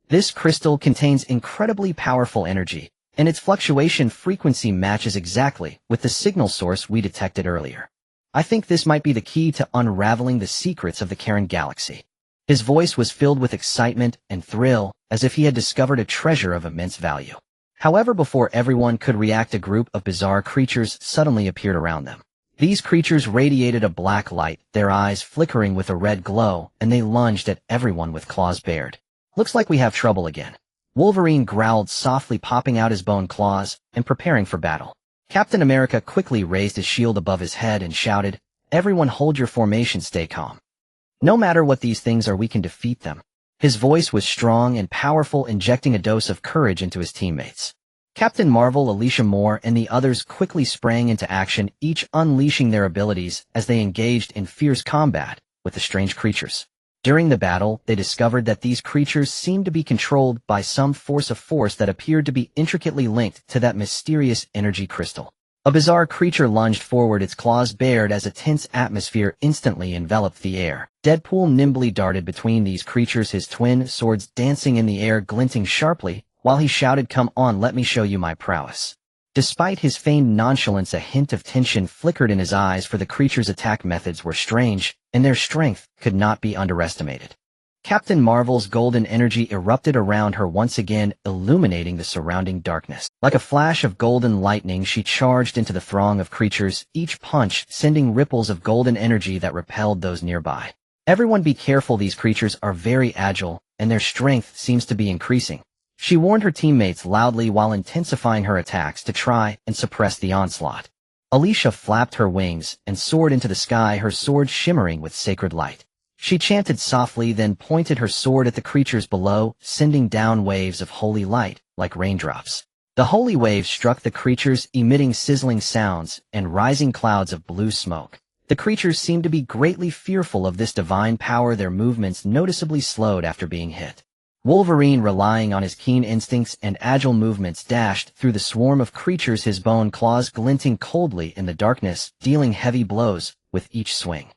This crystal contains incredibly powerful energy, and its fluctuation frequency matches exactly with the signal source we detected earlier. I think this might be the key to unraveling the secrets of the Karen galaxy." His voice was filled with excitement and thrill, as if he had discovered a treasure of immense value. However, before everyone could react, a group of bizarre creatures suddenly appeared around them. These creatures radiated a black light, their eyes flickering with a red glow, and they lunged at everyone with claws bared. "Looks like we have trouble again." Wolverine growled softly, popping out his bone claws and preparing for battle. Captain America quickly raised his shield above his head and shouted, "Everyone hold your formation, stay calm. No matter what these things are, we can defeat them." His voice was strong and powerful, injecting a dose of courage into his teammates. Captain Marvel, Alicia Moore, and the others quickly sprang into action, each unleashing their abilities as they engaged in fierce combat with the strange creatures. During the battle, they discovered that these creatures seemed to be controlled by some force that appeared to be intricately linked to that mysterious energy crystal. A bizarre creature lunged forward, its claws bared, as a tense atmosphere instantly enveloped the air. Deadpool nimbly darted between these creatures, his twin swords dancing in the air, glinting sharply, while he shouted, "Come on, let me show you my prowess." Despite his feigned nonchalance, a hint of tension flickered in his eyes, for the creature's attack methods were strange, and their strength could not be underestimated. Captain Marvel's golden energy erupted around her once again, illuminating the surrounding darkness. Like a flash of golden lightning, she charged into the throng of creatures, each punch sending ripples of golden energy that repelled those nearby. "Everyone be careful, these creatures are very agile, and their strength seems to be increasing," she warned her teammates loudly while intensifying her attacks to try and suppress the onslaught. Alicia flapped her wings and soared into the sky, her sword shimmering with sacred light. She chanted softly, then pointed her sword at the creatures below, sending down waves of holy light like raindrops. The holy waves struck the creatures, emitting sizzling sounds and rising clouds of blue smoke. The creatures seemed to be greatly fearful of this divine power, their movements noticeably slowed after being hit. Wolverine, relying on his keen instincts and agile movements, dashed through the swarm of creatures, his bone claws glinting coldly in the darkness, dealing heavy blows with each swing.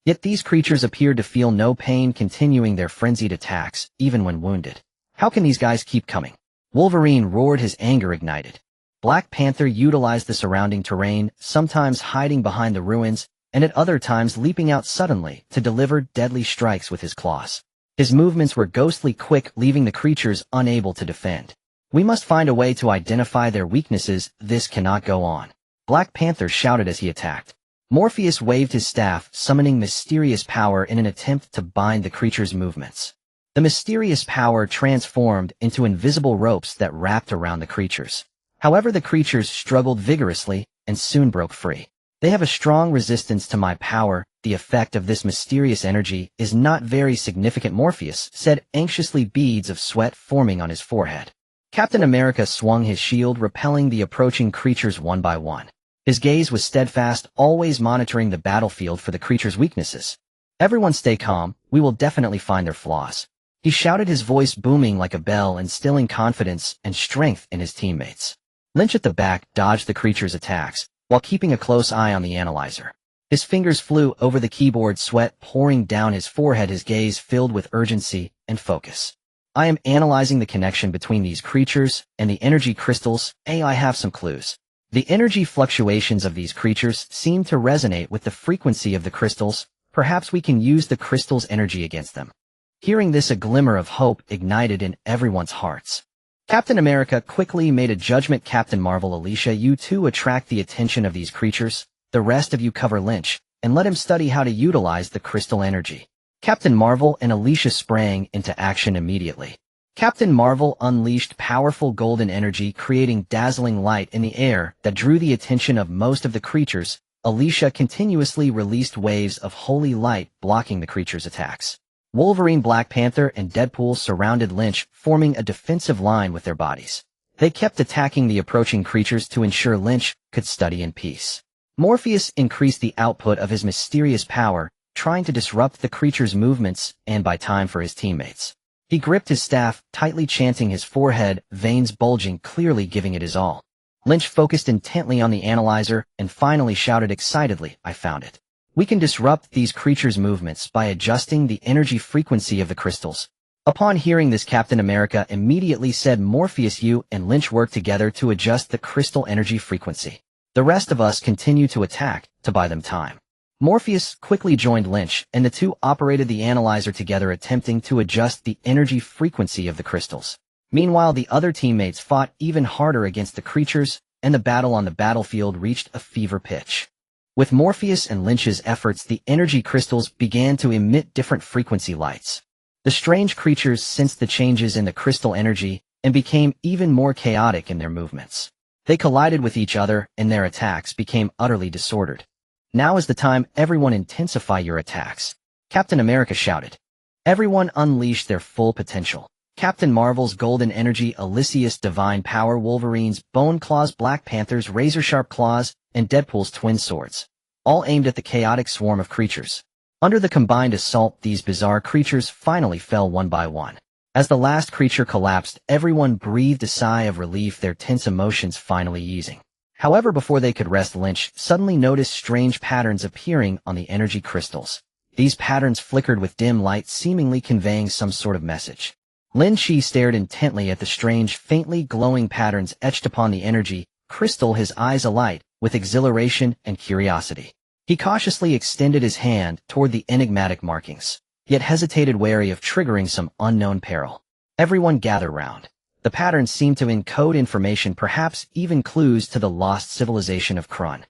Yet these creatures appeared to feel no pain, continuing their frenzied attacks, even when wounded. How can these guys keep coming? Wolverine roared, his anger ignited. Black Panther utilized the surrounding terrain, sometimes hiding behind the ruins, and at other times leaping out suddenly to deliver deadly strikes with his claws. His movements were ghostly quick, leaving the creatures unable to defend. We must find a way to identify their weaknesses. This cannot go on. Black Panther shouted as he attacked. Morpheus waved his staff, summoning mysterious power in an attempt to bind the creature's movements. The mysterious power transformed into invisible ropes that wrapped around the creatures. However, the creatures struggled vigorously and soon broke free. They have a strong resistance to my power. The effect of this mysterious energy is not very significant, Morpheus said anxiously, beads of sweat forming on his forehead. Captain America swung his shield, repelling the approaching creatures one by one. His gaze was steadfast, always monitoring the battlefield for the creatures' weaknesses. Everyone stay calm, we will definitely find their flaws. He shouted, his voice booming like a bell, instilling confidence and strength in his teammates. Lynch at the back dodged the creature's attacks, while keeping a close eye on the analyzer. His fingers flew over the keyboard, sweat pouring down his forehead, his gaze filled with urgency and focus. I am analyzing the connection between these creatures and the energy crystals. I have some clues. The energy fluctuations of these creatures seem to resonate with the frequency of the crystals. Perhaps we can use the crystal's energy against them. Hearing this, a glimmer of hope ignited in everyone's hearts. Captain America quickly made a judgment. Captain Marvel, Alicia, you two attract the attention of these creatures. The rest of you cover Lynch, and let him study how to utilize the crystal energy. Captain Marvel and Alicia sprang into action immediately. Captain Marvel unleashed powerful golden energy, creating dazzling light in the air that drew the attention of most of the creatures. Alicia continuously released waves of holy light, blocking the creatures' attacks. Wolverine, Black Panther, and Deadpool surrounded Lynch, forming a defensive line with their bodies. They kept attacking the approaching creatures to ensure Lynch could study in peace. Morpheus increased the output of his mysterious power, trying to disrupt the creature's movements and buy time for his teammates. He gripped his staff, tightly, chanting, his forehead, veins bulging, clearly giving it his all. Lynch focused intently on the analyzer and finally shouted excitedly, I found it. We can disrupt these creatures' movements by adjusting the energy frequency of the crystals. Upon hearing this, Captain America immediately said, Morpheus, you and Lynch work together to adjust the crystal energy frequency. The rest of us continue to attack, to buy them time. Morpheus quickly joined Lynch, and the two operated the analyzer together, attempting to adjust the energy frequency of the crystals. Meanwhile, the other teammates fought even harder against the creatures, and the battle on the battlefield reached a fever pitch. With Morpheus and Lynch's efforts, the energy crystals began to emit different frequency lights. The strange creatures sensed the changes in the crystal energy and became even more chaotic in their movements. They collided with each other, and their attacks became utterly disordered. Now is the time, everyone intensify your attacks. Captain America shouted. Everyone unleashed their full potential. Captain Marvel's golden energy, Alicia's divine power, Wolverine's bone claws, Black Panther's razor-sharp claws, and Deadpool's twin swords, all aimed at the chaotic swarm of creatures. Under the combined assault, these bizarre creatures finally fell one by one. As the last creature collapsed, everyone breathed a sigh of relief, their tense emotions finally easing. However, before they could rest, Lynch suddenly noticed strange patterns appearing on the energy crystals. These patterns flickered with dim light, seemingly conveying some sort of message. Lynch stared intently at the strange, faintly glowing patterns etched upon the energy crystal, his eyes alight with exhilaration and curiosity. He cautiously extended his hand toward the enigmatic markings, yet hesitated, wary of triggering some unknown peril. Everyone gathered round. The patterns seemed to encode information, perhaps even clues to the lost civilization of Krun.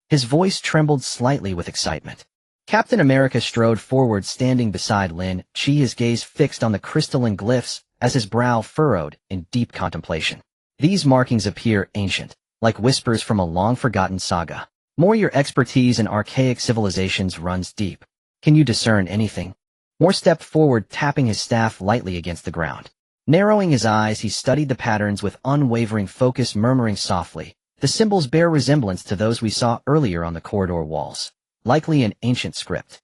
His voice trembled slightly with excitement. Captain America strode forward, standing beside Lynch, his gaze fixed on the crystalline glyphs as his brow furrowed in deep contemplation. These markings appear ancient, like whispers from a long-forgotten saga. More, your expertise in archaic civilizations runs deep. Can you discern anything? Moore stepped forward, tapping his staff lightly against the ground. Narrowing his eyes, he studied the patterns with unwavering focus, murmuring softly, the symbols bear resemblance to those we saw earlier on the corridor walls, likely an ancient script.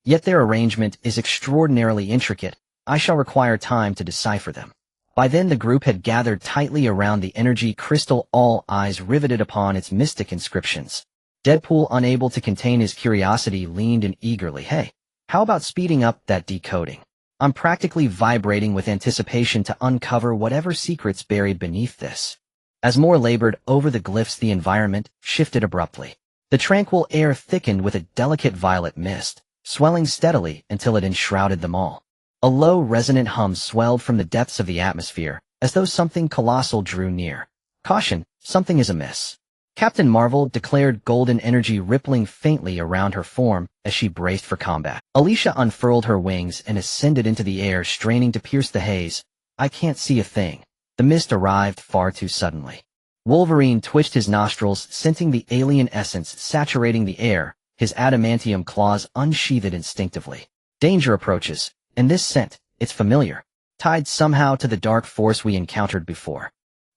Yet their arrangement is extraordinarily intricate. I shall require time to decipher them. By then the group had gathered tightly around the energy crystal, all eyes riveted upon its mystic inscriptions. Deadpool, unable to contain his curiosity, leaned in eagerly. Hey, how about speeding up that decoding? I'm practically vibrating with anticipation to uncover whatever secrets buried beneath this. As Moore labored over the glyphs, the environment shifted abruptly. The tranquil air thickened with a delicate violet mist, swelling steadily until it enshrouded them all. A low, resonant hum swelled from the depths of the atmosphere, as though something colossal drew near. Caution, something is amiss. Captain Marvel declared, golden energy rippling faintly around her form as she braced for combat. Alicia unfurled her wings and ascended into the air, straining to pierce the haze. I can't see a thing. The mist arrived far too suddenly. Wolverine twitched his nostrils, scenting the alien essence saturating the air, his adamantium claws unsheathed instinctively. Danger approaches, and this scent, it's familiar, tied somehow to the dark force we encountered before.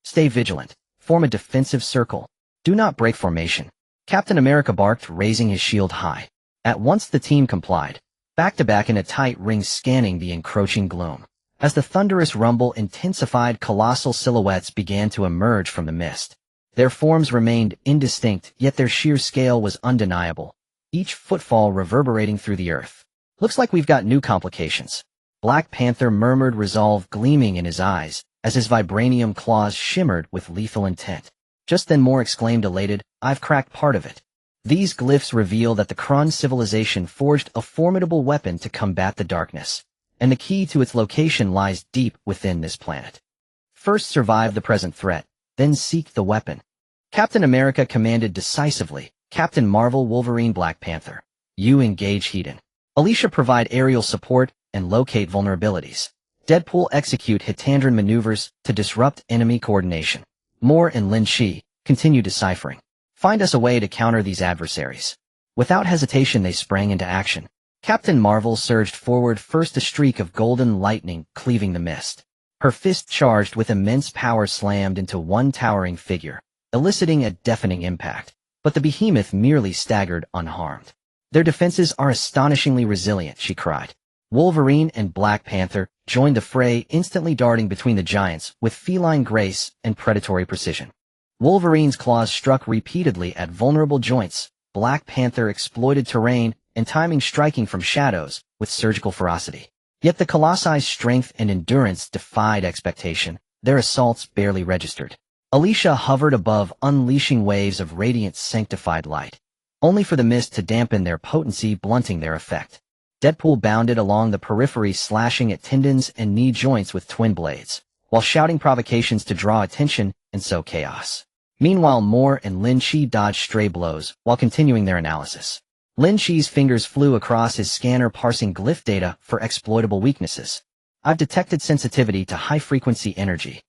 Stay vigilant. Form a defensive circle. Do not break formation. Captain America barked, raising his shield high. At once the team complied, back-to-back in a tight ring, scanning the encroaching gloom. As the thunderous rumble intensified, colossal silhouettes began to emerge from the mist. Their forms remained indistinct, yet their sheer scale was undeniable, each footfall reverberating through the earth. Looks like we've got new complications. Black Panther murmured, resolve gleaming in his eyes, as his vibranium claws shimmered with lethal intent. Just then Moore exclaimed, elated, I've cracked part of it. These glyphs reveal that the Krun civilization forged a formidable weapon to combat the darkness, and the key to its location lies deep within this planet. First survive the present threat, then seek the weapon. Captain America commanded decisively. Captain Marvel, Wolverine, Black Panther. You engage Hedon. Alicia, provide aerial support and locate vulnerabilities. Deadpool, execute Hitandran maneuvers to disrupt enemy coordination. Moore and Lynch, continue deciphering. Find us a way to counter these adversaries. Without hesitation they sprang into action. Captain Marvel surged forward, first a streak of golden lightning cleaving the mist. Her fist, charged with immense power, slammed into one towering figure, eliciting a deafening impact. But the behemoth merely staggered unharmed. Their defenses are astonishingly resilient, she cried. Wolverine and Black Panther joined the fray, instantly darting between the giants with feline grace and predatory precision. Wolverine's claws struck repeatedly at vulnerable joints. Black Panther exploited terrain and timing, striking from shadows with surgical ferocity. Yet the Colossi' strength and endurance defied expectation, their assaults barely registered. Alicia hovered above, unleashing waves of radiant, sanctified light, only for the mist to dampen their potency, blunting their effect. Deadpool bounded along the periphery, slashing at tendons and knee joints with twin blades, while shouting provocations to draw attention and sow chaos. Meanwhile, Moore and Lynch dodged stray blows while continuing their analysis. Lynch's fingers flew across his scanner, parsing glyph data for exploitable weaknesses. I've detected sensitivity to high-frequency energy.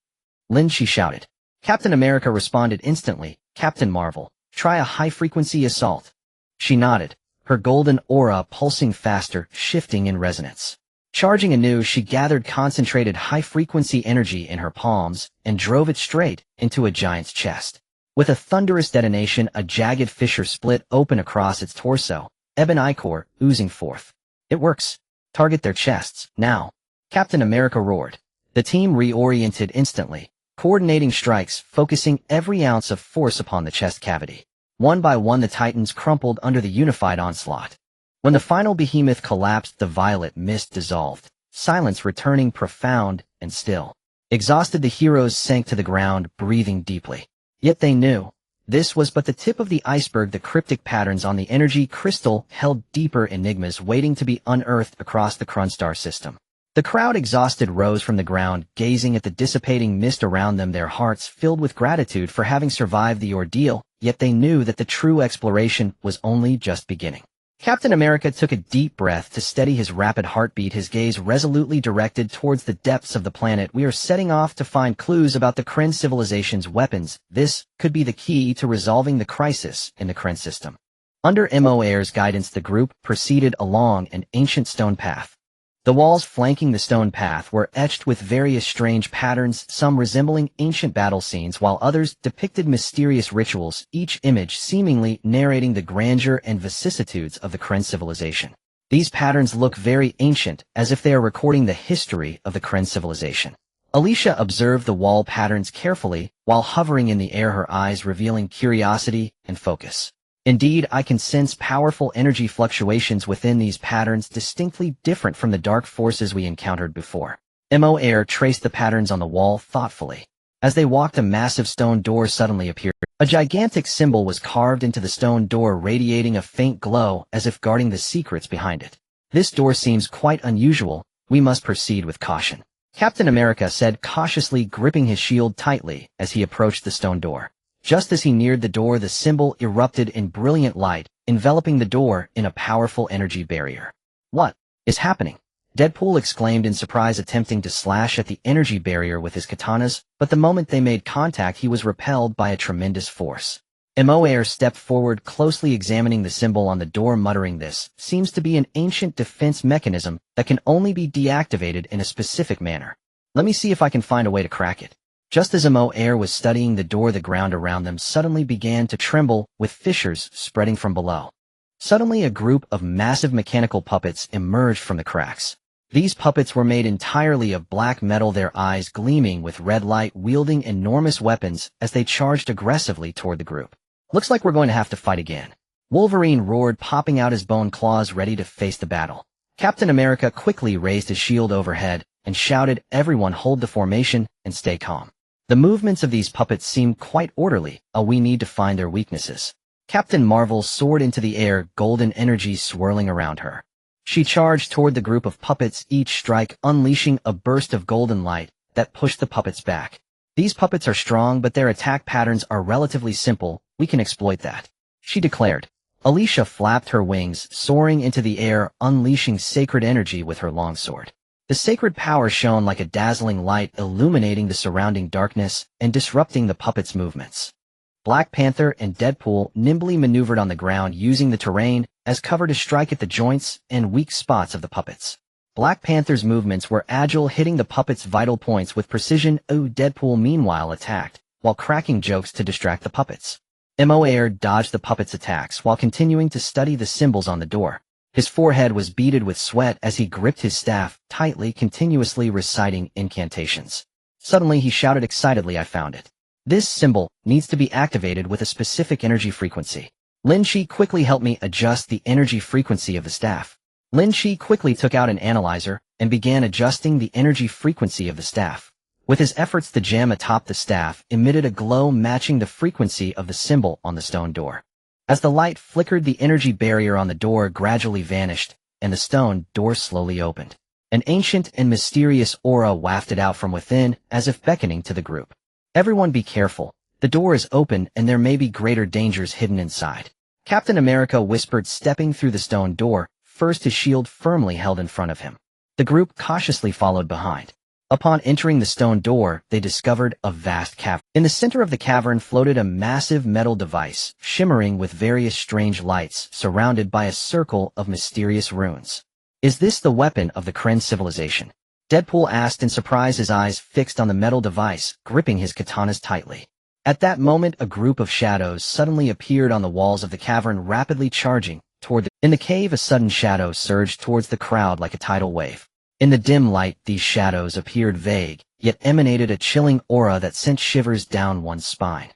Lynch shouted. Captain America responded instantly. Captain Marvel, try a high-frequency assault. She nodded, her golden aura pulsing faster, shifting in resonance. Charging anew, she gathered concentrated high-frequency energy in her palms and drove it straight into a giant's chest. With a thunderous detonation, a jagged fissure split open across its torso, ebon ichor oozing forth. It works. Target their chests, now. Captain America roared. The team reoriented instantly, coordinating strikes, focusing every ounce of force upon the chest cavity. One by one the titans crumpled under the unified onslaught. When the final behemoth collapsed, the violet mist dissolved, silence returning, profound and still. Exhausted, the heroes sank to the ground, breathing deeply. Yet they knew, this was but the tip of the iceberg. The cryptic patterns on the energy crystal held deeper enigmas waiting to be unearthed across the Krunstar system. The crowd, exhausted, rose from the ground, gazing at the dissipating mist around them, their hearts filled with gratitude for having survived the ordeal, yet they knew that the true exploration was only just beginning. Captain America took a deep breath to steady his rapid heartbeat, his gaze resolutely directed towards the depths of the planet. We are setting off to find clues about the Kryn civilization's weapons. This could be the key to resolving the crisis in the Kryn system. Under Moir's guidance, the group proceeded along an ancient stone path. The walls flanking the stone path were etched with various strange patterns, some resembling ancient battle scenes, while others depicted mysterious rituals, each image seemingly narrating the grandeur and vicissitudes of the Kryn civilization. These patterns look very ancient, as if they are recording the history of the Kryn civilization. Alicia observed the wall patterns carefully, while hovering in the air, her eyes revealing curiosity and focus. Indeed, I can sense powerful energy fluctuations within these patterns distinctly different from the dark forces we encountered before. Mo Air traced the patterns on the wall thoughtfully. As they walked, a massive stone door suddenly appeared. A gigantic symbol was carved into the stone door, radiating a faint glow as if guarding the secrets behind it. This door seems quite unusual. We must proceed with caution, Captain America said, cautiously gripping his shield tightly as he approached the stone door. Just as he neared the door, the symbol erupted in brilliant light, enveloping the door in a powerful energy barrier. What is happening? Deadpool exclaimed in surprise, attempting to slash at the energy barrier with his katanas, but the moment they made contact he was repelled by a tremendous force. Mo Air stepped forward, closely examining the symbol on the door, muttering, "This seems to be an ancient defense mechanism that can only be deactivated in a specific manner. Let me see if I can find a way to crack it." Just as Mo Air was studying the door, the ground around them suddenly began to tremble, with fissures spreading from below. Suddenly, a group of massive mechanical puppets emerged from the cracks. These puppets were made entirely of black metal, their eyes gleaming with red light, wielding enormous weapons as they charged aggressively toward the group. "Looks like we're going to have to fight again," Wolverine roared, popping out his bone claws ready to face the battle. Captain America quickly raised his shield overhead and shouted, "Everyone hold the formation and stay calm." The movements of these puppets seemed quite orderly. We need to find their weaknesses. Captain Marvel soared into the air, golden energy swirling around her. She charged toward the group of puppets, each strike unleashing a burst of golden light that pushed the puppets back. "These puppets are strong, but their attack patterns are relatively simple. We can exploit that," she declared. Alicia flapped her wings, soaring into the air, unleashing sacred energy with her longsword. The sacred power shone like a dazzling light, illuminating the surrounding darkness and disrupting the puppets' movements. Black Panther and Deadpool nimbly maneuvered on the ground, using the terrain as cover to strike at the joints and weak spots of the puppets. Black Panther's movements were agile, hitting the puppets' vital points with precision. Deadpool meanwhile attacked, while cracking jokes to distract the puppets. Mo Air dodged the puppets' attacks while continuing to study the symbols on the door. His forehead was beaded with sweat as he gripped his staff tightly, continuously reciting incantations. Suddenly he shouted excitedly, "I found it. This symbol needs to be activated with a specific energy frequency. Lynch, quickly help me adjust the energy frequency of the staff." Lynch quickly took out an analyzer and began adjusting the energy frequency of the staff. With his efforts, the gem atop the staff emitted a glow matching the frequency of the symbol on the stone door. As the light flickered, the energy barrier on the door gradually vanished, and the stone door slowly opened. An ancient and mysterious aura wafted out from within, as if beckoning to the group. "Everyone be careful. The door is open and there may be greater dangers hidden inside," Captain America whispered, stepping through the stone door, first his shield firmly held in front of him. The group cautiously followed behind. Upon entering the stone door, they discovered a vast cavern. In the center of the cavern floated a massive metal device, shimmering with various strange lights, surrounded by a circle of mysterious runes. "Is this the weapon of the Kryn civilization?" Deadpool asked in surprise, his eyes fixed on the metal device, gripping his katanas tightly. At that moment, a group of shadows suddenly appeared on the walls of the cavern, rapidly charging toward the... In the cave, a sudden shadow surged towards the crowd like a tidal wave. In the dim light, these shadows appeared vague, yet emanated a chilling aura that sent shivers down one's spine.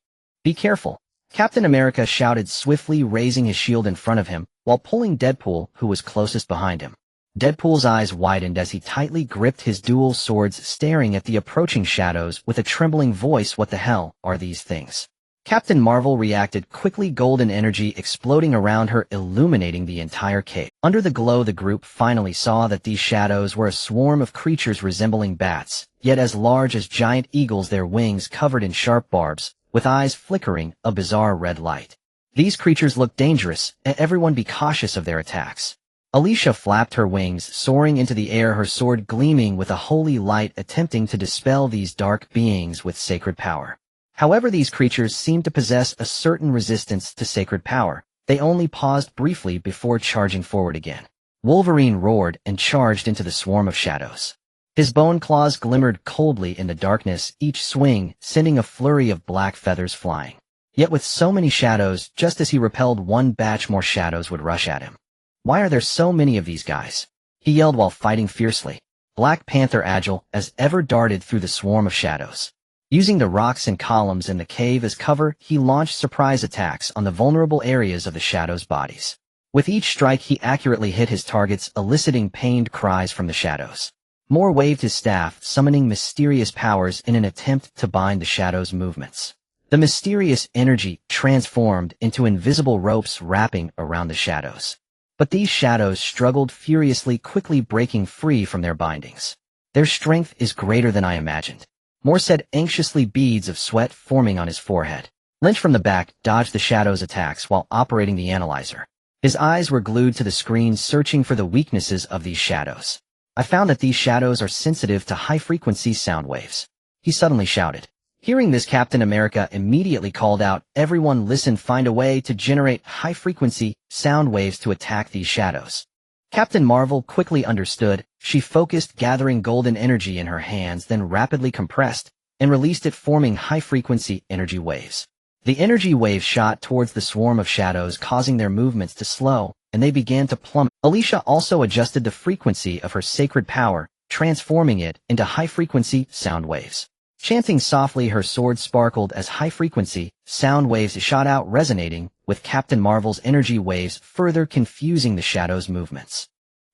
"Be careful," Captain America shouted, swiftly raising his shield in front of him, while pulling Deadpool, who was closest behind him. Deadpool's eyes widened as he tightly gripped his dual swords, staring at the approaching shadows with a trembling voice. "What the hell are these things?" Captain Marvel reacted quickly, golden energy exploding around her, illuminating the entire cave. Under the glow, the group finally saw that these shadows were a swarm of creatures resembling bats, yet as large as giant eagles, their wings covered in sharp barbs, with eyes flickering a bizarre red light. These creatures looked dangerous, and everyone be cautious of their attacks. Alicia flapped her wings, soaring into the air, her sword gleaming with a holy light, attempting to dispel these dark beings with sacred power. However, these creatures seemed to possess a certain resistance to sacred power. They only paused briefly before charging forward again. Wolverine roared and charged into the swarm of shadows. His bone claws glimmered coldly in the darkness, each swing sending a flurry of black feathers flying. Yet with so many shadows, just as he repelled one batch, more shadows would rush at him. "Why are there so many of these guys?" he yelled while fighting fiercely. Black Panther, agile as ever, darted through the swarm of shadows. Using the rocks and columns in the cave as cover, he launched surprise attacks on the vulnerable areas of the shadows' bodies. With each strike he accurately hit his targets, eliciting pained cries from the shadows. Moore waved his staff, summoning mysterious powers in an attempt to bind the shadows' movements. The mysterious energy transformed into invisible ropes wrapping around the shadows. But these shadows struggled furiously, quickly breaking free from their bindings. Their strength is greater than I imagined, Moore said anxiously, beads of sweat forming on his forehead. Lynch from the back dodged the shadows' attacks while operating the analyzer. His eyes were glued to the screen, searching for the weaknesses of these shadows. I found that these shadows are sensitive to high-frequency sound waves, he suddenly shouted. Hearing this, Captain America immediately called out, "Everyone listen, find a way to generate high-frequency sound waves to attack these shadows." Captain Marvel quickly understood. She focused, gathering golden energy in her hands, then rapidly compressed and released it, forming high-frequency energy waves. The energy waves shot towards the swarm of shadows, causing their movements to slow, and they began to plummet. Alicia also adjusted the frequency of her sacred power, transforming it into high-frequency sound waves. Chanting softly, her sword sparkled as high-frequency sound waves shot out, resonating with Captain Marvel's energy waves, further confusing the shadows' movements.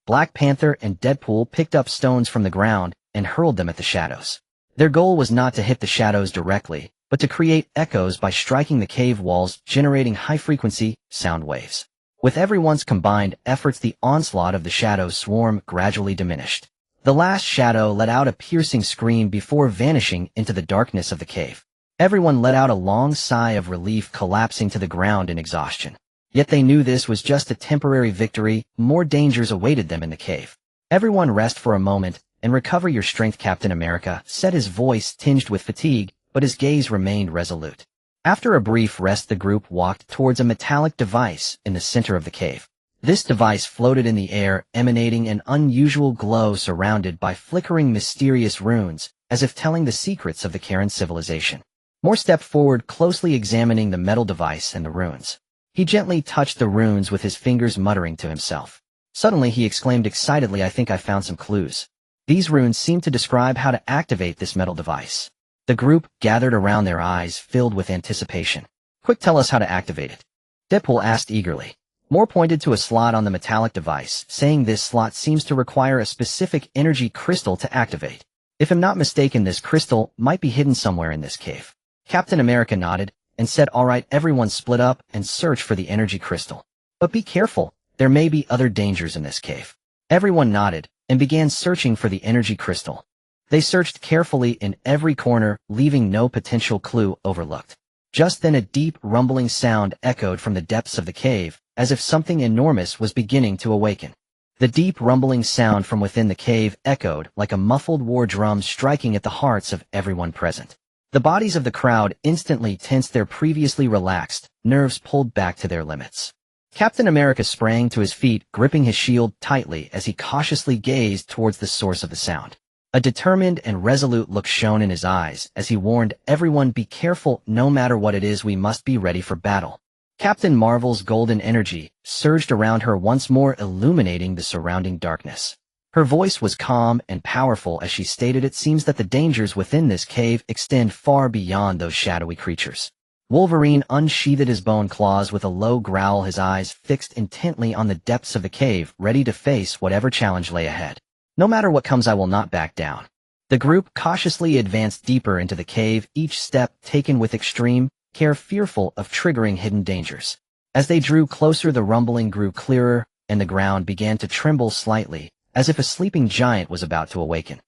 Black Panther and Deadpool picked up stones from the ground and hurled them at the shadows. Their goal was not to hit the shadows directly, but to create echoes by striking the cave walls, generating high-frequency sound waves. With everyone's combined efforts, the onslaught of the shadow swarm gradually diminished. The last shadow let out a piercing scream before vanishing into the darkness of the cave. Everyone let out a long sigh of relief, collapsing to the ground in exhaustion. Yet they knew this was just a temporary victory. More dangers awaited them in the cave. "Everyone rest for a moment and recover your strength," Captain America said, his voice tinged with fatigue, but his gaze remained resolute. After a brief rest, the group walked towards a metallic device in the center of the cave. This device floated in the air, emanating an unusual glow surrounded by flickering mysterious runes, as if telling the secrets of the Karen civilization. Moore stepped forward, closely examining the metal device and the runes. He gently touched the runes with his fingers, muttering to himself. Suddenly he exclaimed excitedly, "I think I found some clues." These runes seemed to describe how to activate this metal device. The group gathered around, their eyes filled with anticipation. "Quick, tell us how to activate it," Deadpool asked eagerly. Moore pointed to a slot on the metallic device, saying, "This slot seems to require a specific energy crystal to activate. If I'm not mistaken, this crystal might be hidden somewhere in this cave." Captain America nodded and said, "All right, everyone split up and search for the energy crystal. But be careful, there may be other dangers in this cave." Everyone nodded and began searching for the energy crystal. They searched carefully in every corner, leaving no potential clue overlooked. Just then a deep rumbling sound echoed from the depths of the cave, as if something enormous was beginning to awaken. The deep rumbling sound from within the cave echoed like a muffled war drum, striking at the hearts of everyone present. The bodies of the crowd instantly tensed, their previously relaxed nerves pulled back to their limits. Captain America sprang to his feet, gripping his shield tightly as he cautiously gazed towards the source of the sound. A determined and resolute look shone in his eyes as he warned everyone, "Be careful, no matter what it is, we must be ready for battle." Captain Marvel's golden energy surged around her once more, illuminating the surrounding darkness. Her voice was calm and powerful as she stated, "It seems that the dangers within this cave extend far beyond those shadowy creatures." Wolverine unsheathed his bone claws with a low growl, his eyes fixed intently on the depths of the cave, ready to face whatever challenge lay ahead. "No matter what comes, I will not back down." The group cautiously advanced deeper into the cave, each step taken with extreme care, fearful of triggering hidden dangers. As they drew closer, the rumbling grew clearer, and the ground began to tremble slightly, as if a sleeping giant was about to awaken.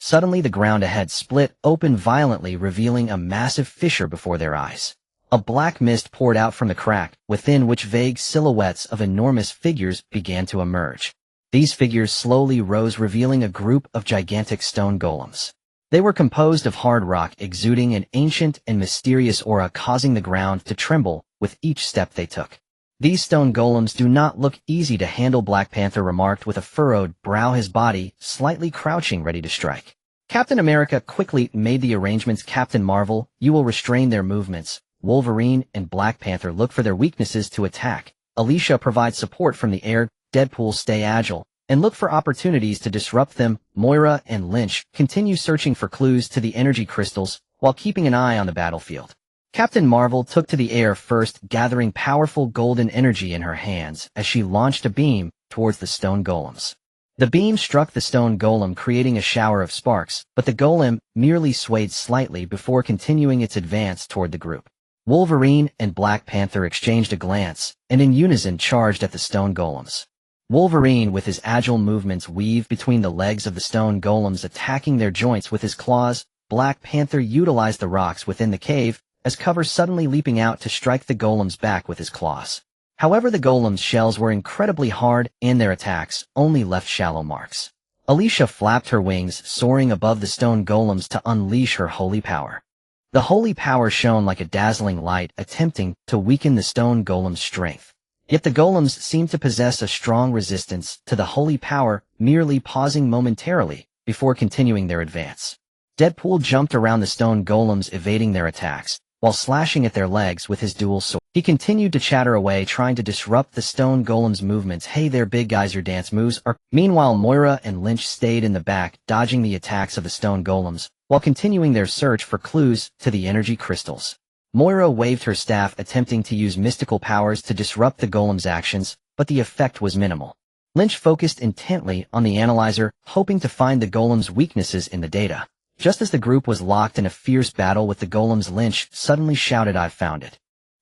Suddenly the ground ahead split open violently, revealing a massive fissure before their eyes. A black mist poured out from the crack, within which vague silhouettes of enormous figures began to emerge. These figures slowly rose, revealing a group of gigantic stone golems. They were composed of hard rock, exuding an ancient and mysterious aura, causing the ground to tremble with each step they took. "These stone golems do not look easy to handle," Black Panther remarked with a furrowed brow, his body slightly crouching, ready to strike. Captain America quickly made the arrangements. "Captain Marvel, you will restrain their movements. Wolverine and Black Panther look for their weaknesses to attack. Alicia provides support from the air. Deadpool, stay agile and look for opportunities to disrupt them. Moira and Lynch continue searching for clues to the energy crystals. while keeping an eye on the battlefield. Captain Marvel took to the air first, gathering powerful golden energy in her hands as she launched a beam towards the stone golems. The beam struck the stone golem, creating a shower of sparks, but the golem merely swayed slightly before continuing its advance toward the group. Wolverine and Black Panther exchanged a glance, and in unison charged at the stone golems. Wolverine, with his agile movements, weaved between the legs of the stone golems, attacking their joints with his claws. Black Panther utilized the rocks within the cave as cover, suddenly leaping out to strike the golems back with his claws. However, the golems' shells were incredibly hard, and their attacks only left shallow marks. Alicia flapped her wings, soaring above the stone golems to unleash her holy power. The holy power shone like a dazzling light, attempting to weaken the stone golem's strength. Yet the golems seemed to possess a strong resistance to the holy power, merely pausing momentarily before continuing their advance. Deadpool jumped around the stone golems, evading their attacks, while slashing at their legs with his dual sword. He continued to chatter away, trying to disrupt the stone golem's movements. "Hey there, big guys, your dance moves are..." Meanwhile, Moira and Lynch stayed in the back, dodging the attacks of the stone golems, while continuing their search for clues to the energy crystals. Moira waved her staff, attempting to use mystical powers to disrupt the golem's actions, but the effect was minimal. Lynch focused intently on the analyzer, hoping to find the golem's weaknesses in the data. Just as the group was locked in a fierce battle with the golems, Lynch suddenly shouted, "I've found it."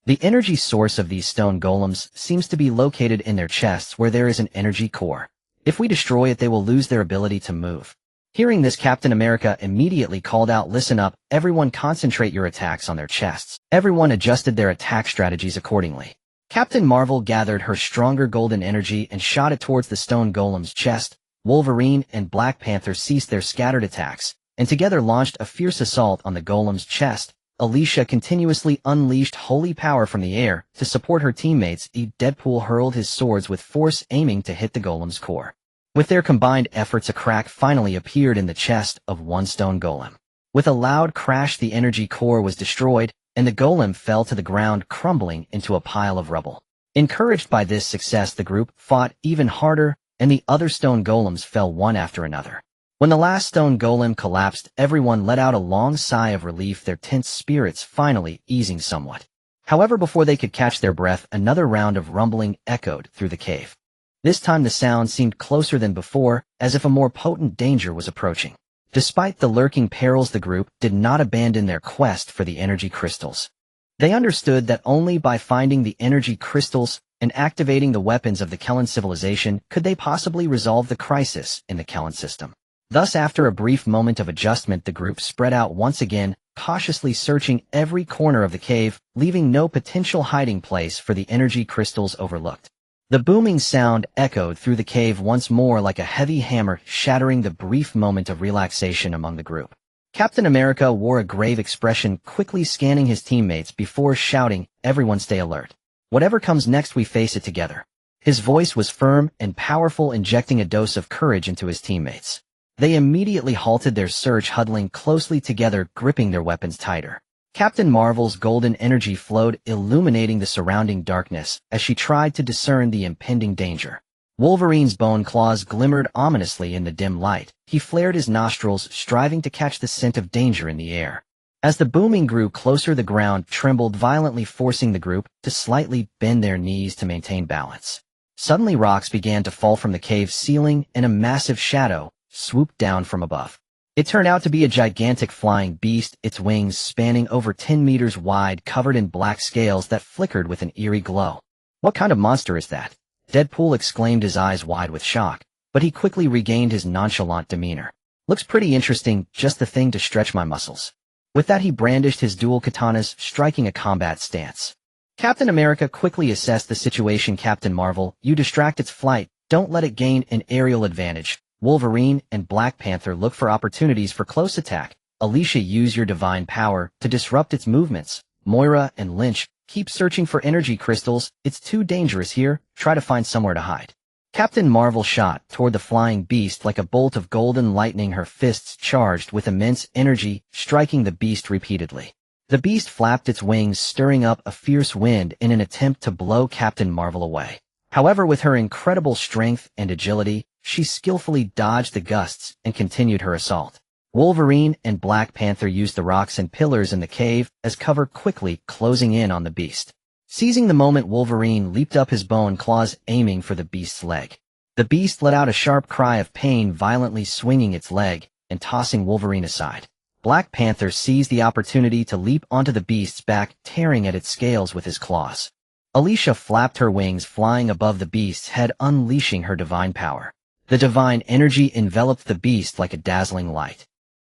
The energy source of these stone golems seems to be located in their chests, where there is an energy core. If we destroy it, they will lose their ability to move. Hearing this, Captain America immediately called out, "Listen up, everyone, concentrate your attacks on their chests." Everyone adjusted their attack strategies accordingly. Captain Marvel gathered her stronger golden energy and shot it towards the stone golem's chest. Wolverine and Black Panther ceased their scattered attacks, and together launched a fierce assault on the golem's chest. Alicia continuously unleashed holy power from the air to support her teammates. Deadpool hurled his swords with force, aiming to hit the golem's core. With their combined efforts, a crack finally appeared in the chest of one stone golem. With a loud crash, the energy core was destroyed, and the golem fell to the ground, crumbling into a pile of rubble. Encouraged by this success, the group fought even harder, and the other stone golems fell one after another. When the last stone golem collapsed, everyone let out a long sigh of relief, their tense spirits finally easing somewhat. However, before they could catch their breath, another round of rumbling echoed through the cave. This time the sound seemed closer than before, as if a more potent danger was approaching. Despite the lurking perils, the group did not abandon their quest for the energy crystals. They understood that only by finding the energy crystals and activating the weapons of the Kellan civilization could they possibly resolve the crisis in the Kellan system. Thus, after a brief moment of adjustment, the group spread out once again, cautiously searching every corner of the cave, leaving no potential hiding place for the energy crystals overlooked. The booming sound echoed through the cave once more like a heavy hammer, shattering the brief moment of relaxation among the group. Captain America wore a grave expression, quickly scanning his teammates before shouting, "Everyone stay alert. Whatever comes next, we face it together." His voice was firm and powerful, injecting a dose of courage into his teammates. They immediately halted their search, huddling closely together, gripping their weapons tighter. Captain Marvel's golden energy flowed, illuminating the surrounding darkness as she tried to discern the impending danger. Wolverine's bone claws glimmered ominously in the dim light. He flared his nostrils, striving to catch the scent of danger in the air. As the booming grew closer, the ground trembled violently, forcing the group to slightly bend their knees to maintain balance. Suddenly, rocks began to fall from the cave ceiling, and a massive shadow swooped down from above. It turned out to be a gigantic flying beast, its wings spanning over 10 meters wide, covered in black scales that flickered with an eerie glow. "What kind of monster is that?" Deadpool exclaimed, his eyes wide with shock, but he quickly regained his nonchalant demeanor. "Looks pretty interesting, just the thing to stretch my muscles." With that, he brandished his dual katanas, striking a combat stance. Captain America quickly assessed the situation. "Captain Marvel, you distract its flight, don't let it gain an aerial advantage." Wolverine and Black Panther, look for opportunities for close attack. Alicia, use your divine power to disrupt its movements. Moira and Lynch, keep searching for energy crystals. It's too dangerous here, try to find somewhere to hide. Captain Marvel shot toward the flying beast like a bolt of golden lightning, her fists charged with immense energy, striking the beast repeatedly. The beast flapped its wings, stirring up a fierce wind in an attempt to blow Captain Marvel away. However, with her incredible strength and agility, she skillfully dodged the gusts and continued her assault. Wolverine and Black Panther used the rocks and pillars in the cave as cover, quickly closing in on the beast. Seizing the moment, Wolverine leaped up his bone claws, aiming for the beast's leg. The beast let out a sharp cry of pain, violently swinging its leg and tossing Wolverine aside. Black Panther seized the opportunity to leap onto the beast's back, tearing at its scales with his claws. Alicia flapped her wings, flying above the beast's head, unleashing her divine power. The divine energy enveloped the beast like a dazzling light.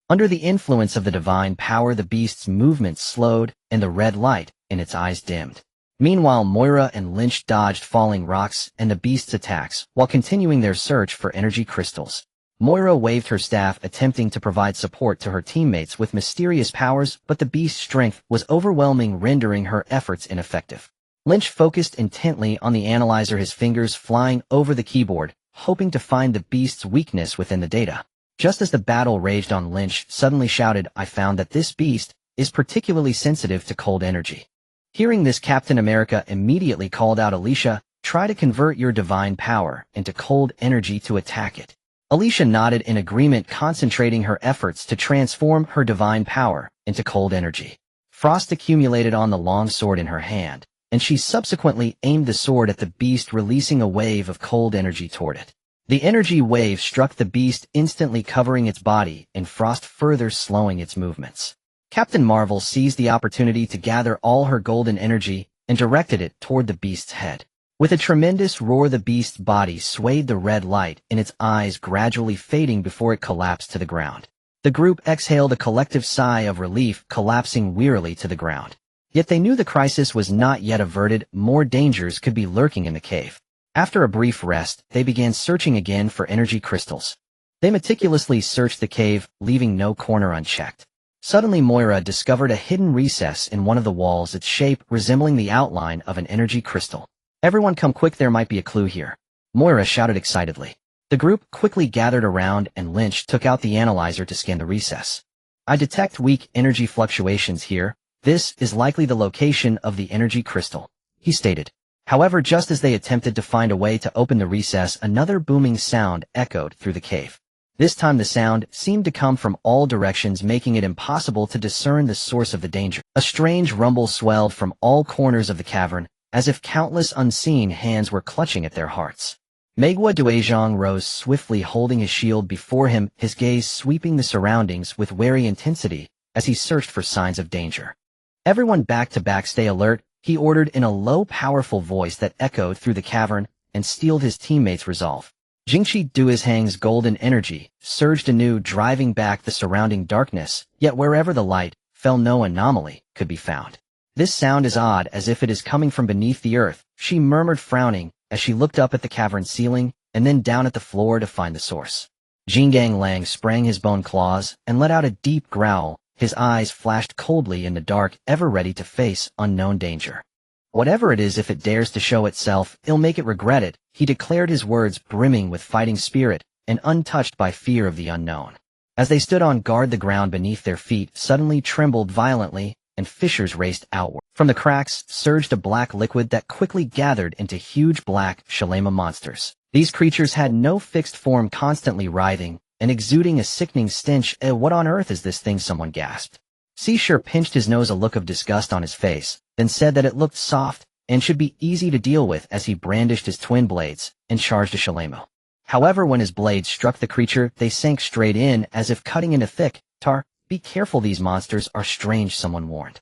Under the influence of the divine power, the beast's movements slowed and the red light in its eyes dimmed. Meanwhile, Moira and Lynch dodged falling rocks and the beast's attacks while continuing their search for energy crystals. Moira waved her staff, attempting to provide support to her teammates with mysterious powers, but the beast's strength was overwhelming, rendering her efforts ineffective. Lynch focused intently on the analyzer, his fingers flying over the keyboard, hoping to find the beast's weakness within the data. Just as the battle raged on, Lynch suddenly shouted, "I found that this beast is particularly sensitive to cold energy." Hearing this, Captain America immediately called out, "Alicia, try to convert your divine power into cold energy to attack it." Alicia nodded in agreement, concentrating her efforts to transform her divine power into cold energy. Frost accumulated on the long sword in her hand, and she subsequently aimed the sword at the beast, releasing a wave of cold energy toward it. The energy wave struck the beast, instantly covering its body in frost, further slowing its movements. Captain Marvel seized the opportunity to gather all her golden energy and directed it toward the beast's head. With a tremendous roar, the beast's body swayed, the red light in its eyes gradually fading before it collapsed to the ground. The group exhaled a collective sigh of relief, collapsing wearily to the ground. Yet they knew the crisis was not yet averted. More dangers could be lurking in the cave. After a brief rest, they began searching again for energy crystals. They meticulously searched the cave, leaving no corner unchecked. Suddenly, Moira discovered a hidden recess in one of the walls, its shape resembling the outline of an energy crystal. "Everyone come quick, there might be a clue here," Moira shouted excitedly. The group quickly gathered around, and Lynch took out the analyzer to scan the recess. "I detect weak energy fluctuations here. This is likely the location of the energy crystal," he stated. However, just as they attempted to find a way to open the recess, another booming sound echoed through the cave. This time the sound seemed to come from all directions, making it impossible to discern the source of the danger. A strange rumble swelled from all corners of the cavern, as if countless unseen hands were clutching at their hearts. Megwa Duezhang rose swiftly, holding his shield before him, his gaze sweeping the surroundings with wary intensity as he searched for signs of danger. "Everyone back to back, stay alert," he ordered in a low, powerful voice that echoed through the cavern and steeled his teammates' resolve. Jingshi Duizhang's golden energy surged anew, driving back the surrounding darkness, yet wherever the light fell, no anomaly could be found. "This sound is odd, as if it is coming from beneath the earth," she murmured, frowning as she looked up at the cavern ceiling and then down at the floor to find the source. Jingang Lang sprang his bone claws and let out a deep growl. His eyes flashed coldly in the dark, ever ready to face unknown danger. "Whatever it is, if it dares to show itself, it'll make it regret it," he declared, his words brimming with fighting spirit and untouched by fear of the unknown. As they stood on guard, the ground beneath their feet suddenly trembled violently, and fissures raced outward. From the cracks surged a black liquid that quickly gathered into huge black Shalema monsters. These creatures had no fixed form, constantly writhing and exuding a sickening stench. "What on earth is this thing?" someone gasped. Seashire pinched his nose, a look of disgust on his face, then said that it looked soft and should be easy to deal with as he brandished his twin blades and charged a Shalemo. However, when his blades struck the creature, they sank straight in, as if cutting into thick tar. "Be careful, these monsters are strange," someone warned.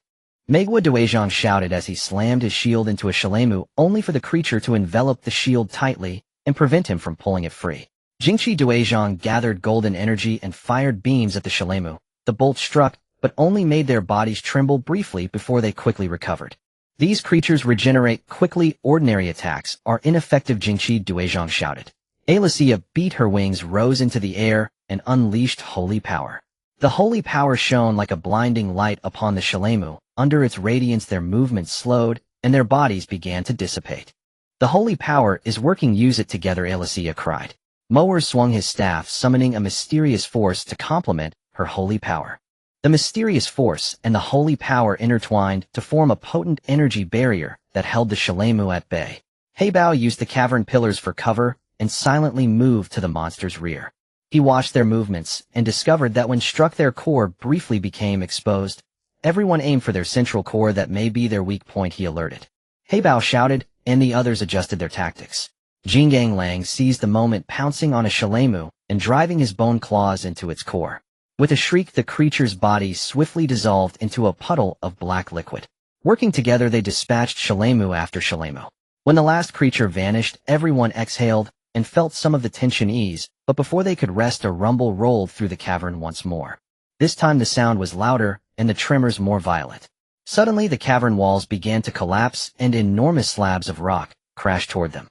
Megwa Duezhang shouted as he slammed his shield into a Shalemu, only for the creature to envelop the shield tightly and prevent him from pulling it free. Jingshi Duezhang gathered golden energy and fired beams at the Shalemu. The bolt struck, but only made their bodies tremble briefly before they quickly recovered. "These creatures regenerate quickly. Ordinary attacks are ineffective," Jingshi Duezhang shouted. Alicia beat her wings, rose into the air, and unleashed holy power. The holy power shone like a blinding light upon the Shalemu. Under its radiance, their movements slowed, and their bodies began to dissipate. "The holy power is working, use it together," Alicia cried. Mower swung his staff, summoning a mysterious force to complement her holy power. The mysterious force and the holy power intertwined to form a potent energy barrier that held the Shalemu at bay. Heibao used the cavern pillars for cover and silently moved to the monster's rear. He watched their movements and discovered that when struck their core briefly became exposed. Everyone aimed for their central core that may be their weak point, he alerted. Heibao shouted, and the others adjusted their tactics. Jingang Lang seized the moment, pouncing on a Shalemu and driving his bone claws into its core. With a shriek, the creature's body swiftly dissolved into a puddle of black liquid. Working together, they dispatched Shalemu after Shalemu. When the last creature vanished, everyone exhaled and felt some of the tension ease, but before they could rest, a rumble rolled through the cavern once more. This time the sound was louder and the tremors more violent. Suddenly the cavern walls began to collapse and enormous slabs of rock crashed toward them.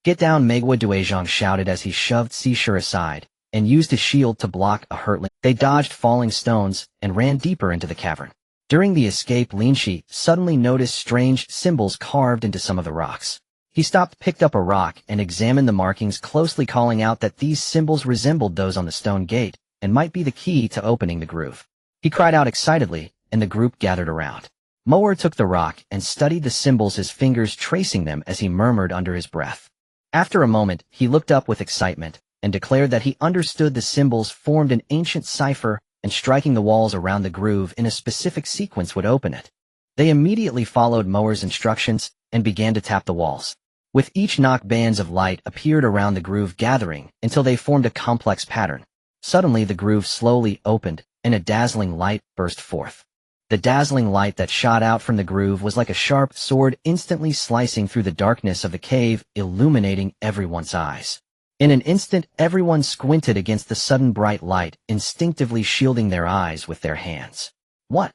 "Get down!" Megwa Duezhang shouted as he shoved Sishur aside and used his shield to block a hurtling. They dodged falling stones and ran deeper into the cavern. During the escape, Lynch suddenly noticed strange symbols carved into some of the rocks. He stopped, picked up a rock, and examined the markings closely, calling out that these symbols resembled those on the stone gate and might be the key to opening the groove. He cried out excitedly, and the group gathered around. Mower took the rock and studied the symbols, his fingers tracing them as he murmured under his breath. After a moment, he looked up with excitement and declared that he understood the symbols formed an ancient cipher, and striking the walls around the groove in a specific sequence would open it. They immediately followed Mower's instructions and began to tap the walls. With each knock, bands of light appeared around the groove, gathering until they formed a complex pattern. Suddenly the groove slowly opened, and a dazzling light burst forth. The dazzling light that shot out from the groove was like a sharp sword, instantly slicing through the darkness of the cave, illuminating everyone's eyes. In an instant, everyone squinted against the sudden bright light, instinctively shielding their eyes with their hands. What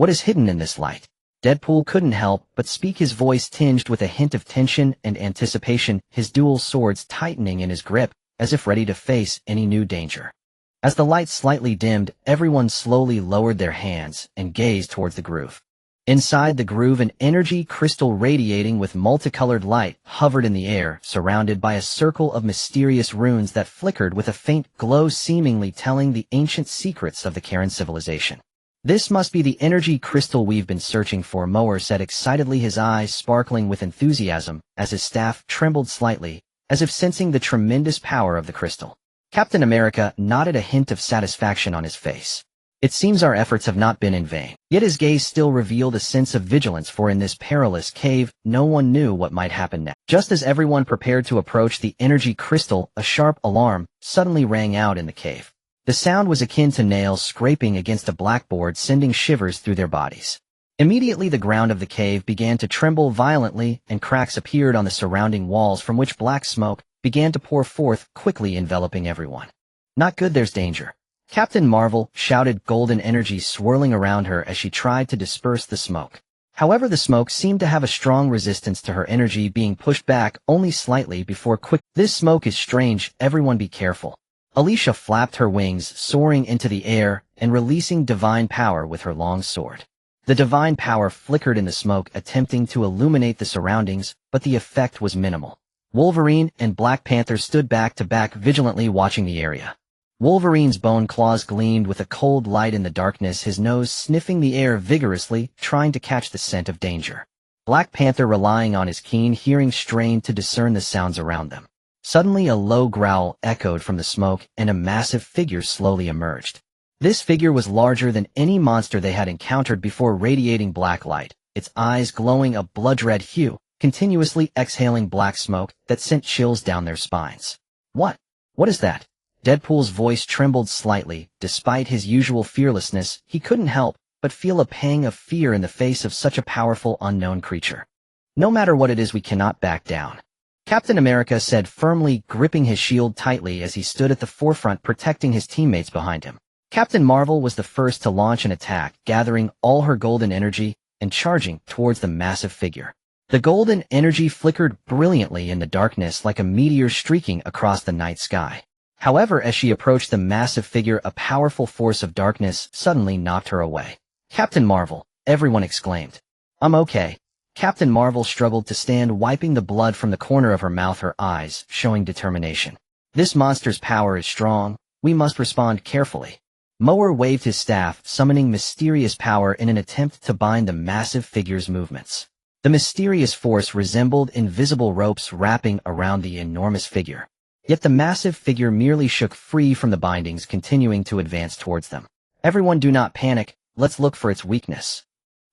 is hidden in this light? Deadpool couldn't help but speak, his voice tinged with a hint of tension and anticipation, his dual swords tightening in his grip, as if ready to face any new danger. As the light slightly dimmed, everyone slowly lowered their hands and gazed towards the groove. Inside the groove, an energy crystal radiating with multicolored light hovered in the air, surrounded by a circle of mysterious runes that flickered with a faint glow, seemingly telling the ancient secrets of the Karen civilization. "This must be the energy crystal we've been searching for," Mower said excitedly, his eyes sparkling with enthusiasm as his staff trembled slightly, as if sensing the tremendous power of the crystal. Captain America nodded, a hint of satisfaction on his face. It seems our efforts have not been in vain. Yet his gaze still revealed a sense of vigilance, for in this perilous cave, no one knew what might happen next. Just as everyone prepared to approach the energy crystal, a sharp alarm suddenly rang out in the cave. The sound was akin to nails scraping against a blackboard, sending shivers through their bodies. Immediately the ground of the cave began to tremble violently, and cracks appeared on the surrounding walls from which black smoke began to pour forth, quickly enveloping everyone. "Not good, there's danger." Captain Marvel shouted, golden energy swirling around her as she tried to disperse the smoke. However, the smoke seemed to have a strong resistance to her energy, being pushed back only slightly before quick. "This smoke is strange, everyone be careful." Alicia flapped her wings, soaring into the air and releasing divine power with her long sword. The divine power flickered in the smoke, attempting to illuminate the surroundings, but the effect was minimal. Wolverine and Black Panther stood back to back, vigilantly watching the area. Wolverine's bone claws gleamed with a cold light in the darkness, his nose sniffing the air vigorously, trying to catch the scent of danger. Black Panther, relying on his keen hearing, strained to discern the sounds around them. Suddenly a low growl echoed from the smoke, and a massive figure slowly emerged. This figure was larger than any monster they had encountered before, radiating black light, its eyes glowing a blood-red hue, continuously exhaling black smoke that sent chills down their spines. What is that?" Deadpool's voice trembled slightly. Despite his usual fearlessness, he couldn't help but feel a pang of fear in the face of such a powerful unknown creature. "No matter what it is, we cannot back down," Captain America said firmly, gripping his shield tightly as he stood at the forefront, protecting his teammates behind him. Captain Marvel was the first to launch an attack, gathering all her golden energy and charging towards the massive figure. The golden energy flickered brilliantly in the darkness like a meteor streaking across the night sky. However, as she approached the massive figure, a powerful force of darkness suddenly knocked her away. "Captain Marvel!" everyone exclaimed. "I'm okay." Captain Marvel struggled to stand, wiping the blood from the corner of her mouth, her eyes showing determination. "This monster's power is strong. We must respond carefully." Mower waved his staff, summoning mysterious power in an attempt to bind the massive figure's movements. The mysterious force resembled invisible ropes wrapping around the enormous figure. Yet the massive figure merely shook free from the bindings, continuing to advance towards them. "Everyone do not panic, let's look for its weakness,"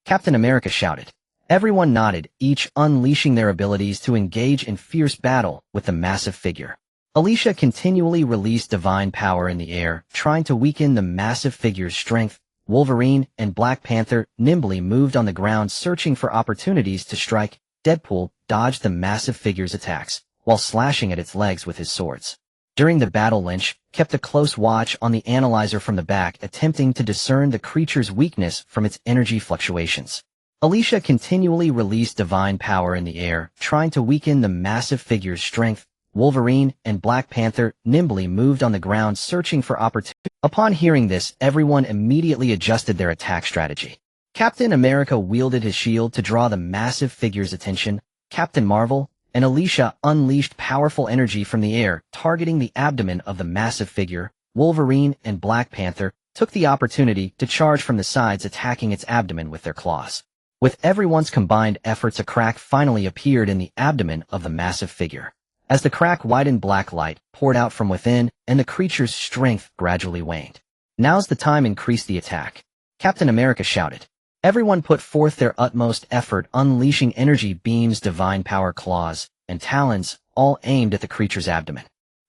Captain America shouted. Everyone nodded, each unleashing their abilities to engage in fierce battle with the massive figure. Alicia continually released divine power in the air, trying to weaken the massive figure's strength. Wolverine and Black Panther nimbly moved on the ground, searching for opportunities to strike. Deadpool dodged the massive figure's attacks, while slashing at its legs with his swords. During the battle, Lynch kept a close watch on the analyzer from the back, attempting to discern the creature's weakness from its energy fluctuations. Alicia continually released divine power in the air, trying to weaken the massive figure's strength. Wolverine and Black Panther nimbly moved on the ground, searching for opportunities. Upon hearing this, everyone immediately adjusted their attack strategy. Captain America wielded his shield to draw the massive figure's attention. Captain Marvel and Alicia unleashed powerful energy from the air, targeting the abdomen of the massive figure. Wolverine and Black Panther took the opportunity to charge from the sides, attacking its abdomen with their claws. With everyone's combined efforts, a crack finally appeared in the abdomen of the massive figure. As the crack widened, black light poured out from within, and the creature's strength gradually waned. "Now's the time, increase the attack," Captain America shouted. Everyone put forth their utmost effort, unleashing energy beams, divine power, claws, and talons, all aimed at the creature's abdomen.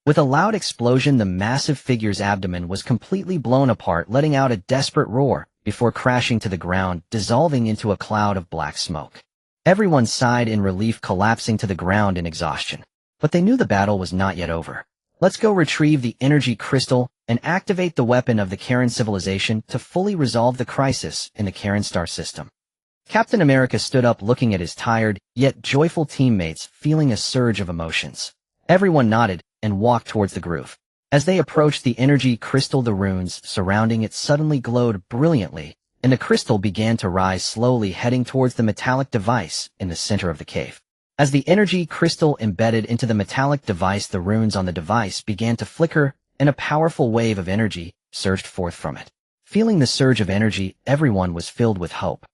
With a loud explosion, the massive figure's abdomen was completely blown apart, letting out a desperate roar before crashing to the ground, dissolving into a cloud of black smoke. Everyone sighed in relief, collapsing to the ground in exhaustion. But they knew the battle was not yet over. "Let's go retrieve the energy crystal and activate the weapon of the Karen civilization to fully resolve the crisis in the Karen star system." Captain America stood up, looking at his tired, yet joyful teammates, feeling a surge of emotions. Everyone nodded and walked towards the groove. As they approached the energy crystal, the runes surrounding it suddenly glowed brilliantly, and the crystal began to rise slowly, heading towards the metallic device in the center of the cave. As the energy crystal embedded into the metallic device, the runes on the device began to flicker, and a powerful wave of energy surged forth from it. Feeling the surge of energy, everyone was filled with hope.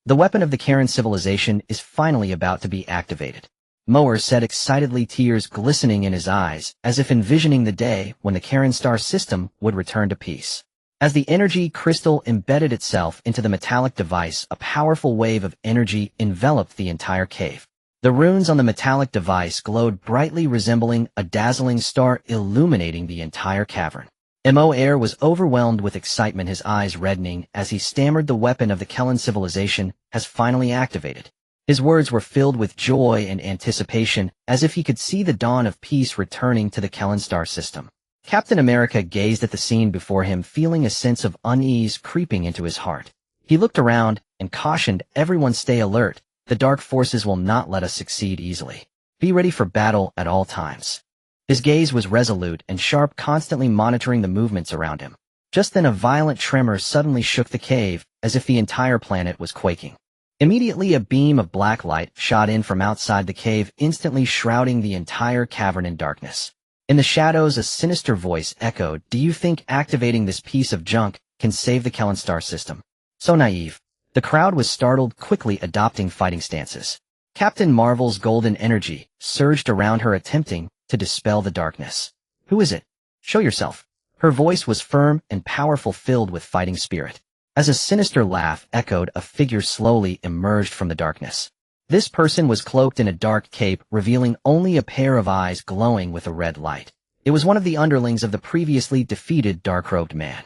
"The weapon of the Karen civilization is finally about to be activated," Mower said excitedly, tears glistening in his eyes, as if envisioning the day when the Karen star system would return to peace. As the energy crystal embedded itself into the metallic device, a powerful wave of energy enveloped the entire cave. The runes on the metallic device glowed brightly, resembling a dazzling star, illuminating the entire cavern. Moer was overwhelmed with excitement, his eyes reddening as he stammered, "The weapon of the Kellen civilization has finally activated." His words were filled with joy and anticipation, as if he could see the dawn of peace returning to the Kellen star system. Captain America gazed at the scene before him, feeling a sense of unease creeping into his heart. He looked around and cautioned everyone, "Stay alert. The dark forces will not let us succeed easily. Be ready for battle at all times." His gaze was resolute and sharp, constantly monitoring the movements around him. Just then a violent tremor suddenly shook the cave, as if the entire planet was quaking. Immediately a beam of black light shot in from outside the cave, instantly shrouding the entire cavern in darkness. In the shadows, a sinister voice echoed, "Do you think activating this piece of junk can save the Kellen star system? So naive." The crowd was startled, quickly adopting fighting stances. Captain Marvel's golden energy surged around her, attempting to dispel the darkness. "Who is it? Show yourself." Her voice was firm and powerful, filled with fighting spirit. As a sinister laugh echoed, a figure slowly emerged from the darkness. This person was cloaked in a dark cape, revealing only a pair of eyes glowing with a red light. It was one of the underlings of the previously defeated dark-robed man.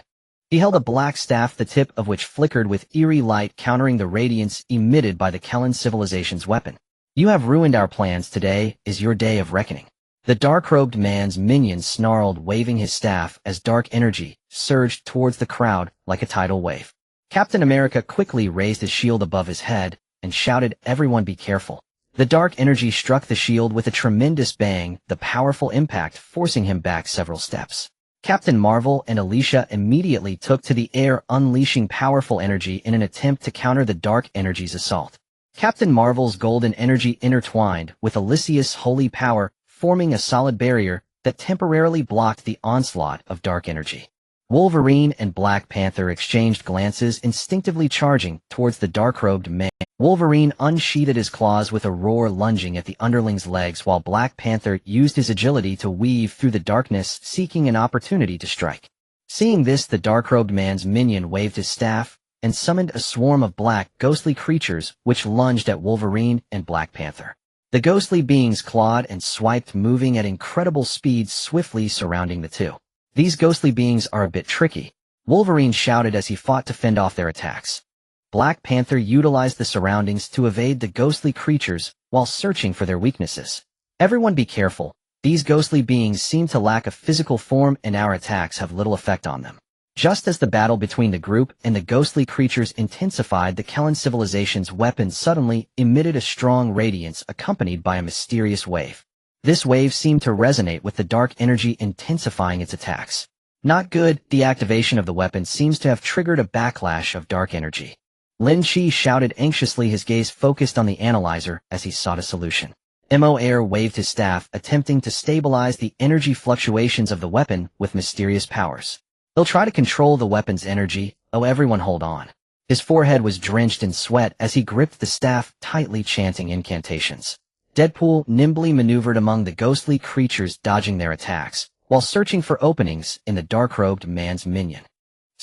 He held a black staff, the tip of which flickered with eerie light, countering the radiance emitted by the Kellen civilization's weapon. "You have ruined our plans. Today is your day of reckoning." The dark-robed man's minion snarled, waving his staff as dark energy surged towards the crowd like a tidal wave. Captain America quickly raised his shield above his head and shouted, "Everyone be careful." The dark energy struck the shield with a tremendous bang, the powerful impact forcing him back several steps. Captain Marvel and Alicia immediately took to the air, unleashing powerful energy in an attempt to counter the dark energy's assault. Captain Marvel's golden energy intertwined with Alicia's holy power, forming a solid barrier that temporarily blocked the onslaught of dark energy. Wolverine and Black Panther exchanged glances, instinctively charging towards the dark-robed man. Wolverine unsheathed his claws with a roar, lunging at the underling's legs, while Black Panther used his agility to weave through the darkness, seeking an opportunity to strike. Seeing this, the dark-robed man's minion waved his staff and summoned a swarm of black, ghostly creatures which lunged at Wolverine and Black Panther. The ghostly beings clawed and swiped, moving at incredible speeds, swiftly surrounding the two. These ghostly beings are a bit tricky, Wolverine shouted as he fought to fend off their attacks. Black Panther utilized the surroundings to evade the ghostly creatures while searching for their weaknesses. Everyone be careful. These ghostly beings seem to lack a physical form and our attacks have little effect on them. Just as the battle between the group and the ghostly creatures intensified, the Kellan civilization's weapon suddenly emitted a strong radiance accompanied by a mysterious wave. This wave seemed to resonate with the dark energy, intensifying its attacks. Not good. The activation of the weapon seems to have triggered a backlash of dark energy. Lynch shouted anxiously, his gaze focused on the analyzer as he sought a solution. Mo Air waved his staff, attempting to stabilize the energy fluctuations of the weapon with mysterious powers. They'll try to control the weapon's energy. Oh, everyone hold on. His forehead was drenched in sweat as he gripped the staff tightly, chanting incantations. Deadpool nimbly maneuvered among the ghostly creatures, dodging their attacks, while searching for openings in the dark-robed man's minion.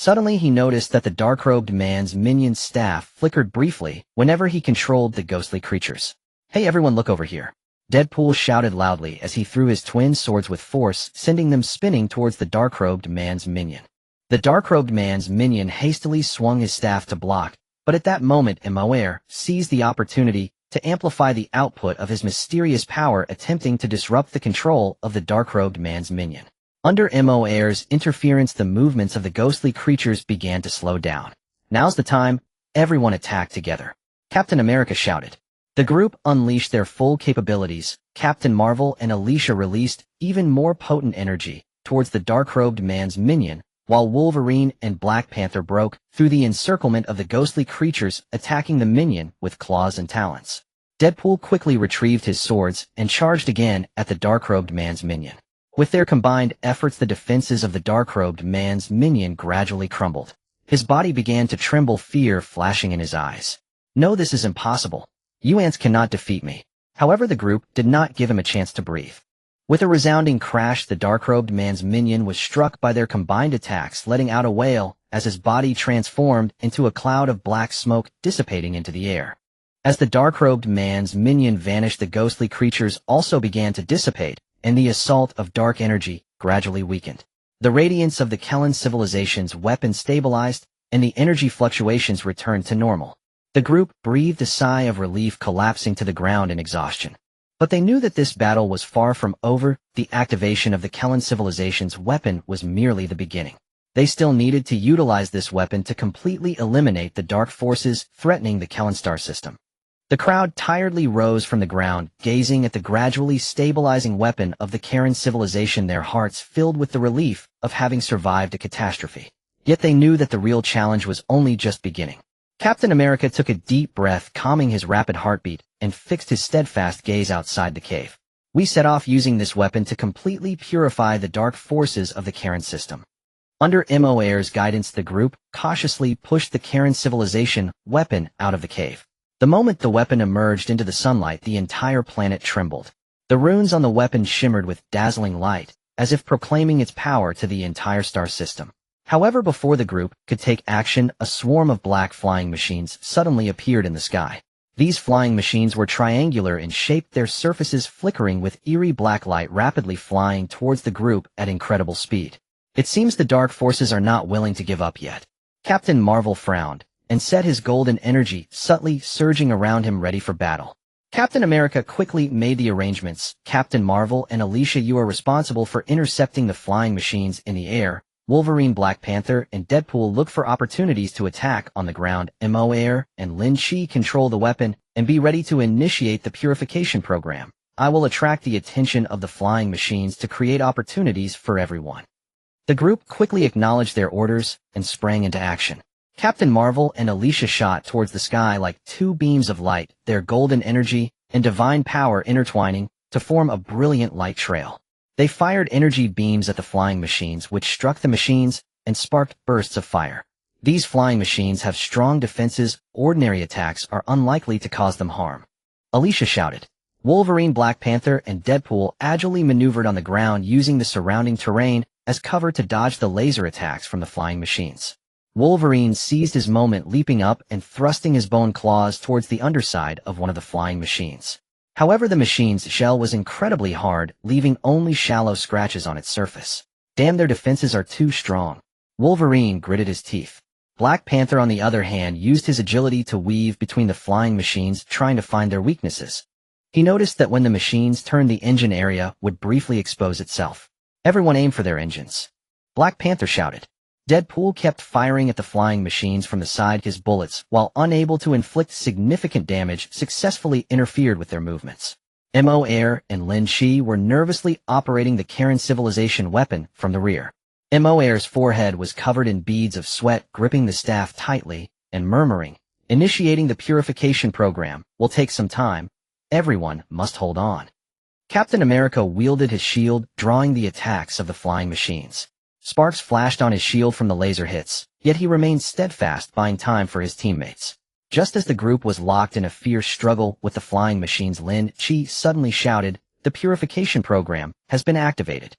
Suddenly he noticed that the dark-robed man's minion's staff flickered briefly whenever he controlled the ghostly creatures. Hey everyone, look over here. Deadpool shouted loudly as he threw his twin swords with force, sending them spinning towards the dark-robed man's minion. The dark-robed man's minion hastily swung his staff to block, but at that moment Mo Air seized the opportunity to amplify the output of his mysterious power, attempting to disrupt the control of the dark-robed man's minion. Under Mo Air's interference, the movements of the ghostly creatures began to slow down. Now's the time, everyone attack together, Captain America shouted. The group unleashed their full capabilities. Captain Marvel and Alicia released even more potent energy towards the dark-robed man's minion, while Wolverine and Black Panther broke through the encirclement of the ghostly creatures, attacking the minion with claws and talons. Deadpool quickly retrieved his swords and charged again at the dark-robed man's minion. With their combined efforts, the defenses of the dark-robed man's minion gradually crumbled. His body began to tremble, fear flashing in his eyes. No, this is impossible. You ants cannot defeat me. However, the group did not give him a chance to breathe. With a resounding crash, the dark-robed man's minion was struck by their combined attacks, letting out a wail as his body transformed into a cloud of black smoke, dissipating into the air. As the dark-robed man's minion vanished, the ghostly creatures also began to dissipate, and the assault of dark energy gradually weakened. The radiance of the Kellan civilization's weapon stabilized, and the energy fluctuations returned to normal. The group breathed a sigh of relief, collapsing to the ground in exhaustion. But they knew that this battle was far from over. The activation of the Kellan civilization's weapon was merely the beginning. They still needed to utilize this weapon to completely eliminate the dark forces threatening the Kellan star system. The crowd tiredly rose from the ground, gazing at the gradually stabilizing weapon of the Kellan civilization, their hearts filled with the relief of having survived a catastrophe. Yet they knew that the real challenge was only just beginning. Captain America took a deep breath, calming his rapid heartbeat, and fixed his steadfast gaze outside the cave. We set off using this weapon to completely purify the dark forces of the Kellan system. Under Mo Air's guidance, the group cautiously pushed the Kellan civilization weapon out of the cave. The moment the weapon emerged into the sunlight, the entire planet trembled. The runes on the weapon shimmered with dazzling light, as if proclaiming its power to the entire star system. However, before the group could take action, a swarm of black flying machines suddenly appeared in the sky. These flying machines were triangular in shape, their surfaces flickering with eerie black light, rapidly flying towards the group at incredible speed. It seems the dark forces are not willing to give up yet. Captain Marvel frowned and set his golden energy subtly surging around him, ready for battle. Captain America quickly made the arrangements. Captain Marvel and Alicia, you are responsible for intercepting the flying machines in the air. Wolverine, Black Panther, and Deadpool look for opportunities to attack on the ground. Mo Air and Lynch control the weapon and be ready to initiate the purification program. I will attract the attention of the flying machines to create opportunities for everyone. The group quickly acknowledged their orders and sprang into action. Captain Marvel and Alicia shot towards the sky like two beams of light, their golden energy and divine power intertwining to form a brilliant light trail. They fired energy beams at the flying machines, which struck the machines and sparked bursts of fire. These flying machines have strong defenses. Ordinary attacks are unlikely to cause them harm. Alicia shouted. Wolverine, Black Panther, and Deadpool agilely maneuvered on the ground using the surrounding terrain as cover to dodge the laser attacks from the flying machines. Wolverine seized his moment, leaping up and thrusting his bone claws towards the underside of one of the flying machines. However, the machine's shell was incredibly hard, leaving only shallow scratches on its surface. Damn, their defenses are too strong. Wolverine gritted his teeth. Black Panther, on the other hand, used his agility to weave between the flying machines, trying to find their weaknesses. He noticed that when the machines turned, the engine area would briefly expose itself. Everyone aim for their engines. Black Panther shouted. Deadpool kept firing at the flying machines from the side. His bullets, while unable to inflict significant damage, successfully interfered with their movements. Mo Air and Lynch were nervously operating the Karen civilization weapon from the rear. Mo Air's forehead was covered in beads of sweat, gripping the staff tightly and murmuring, "Initiating the purification program will take some time. Everyone must hold on." Captain America wielded his shield, drawing the attacks of the flying machines. Sparks flashed on his shield from the laser hits, yet he remained steadfast, buying time for his teammates. Just as the group was locked in a fierce struggle with the flying machines, Lynch suddenly shouted, "The purification program has been activated."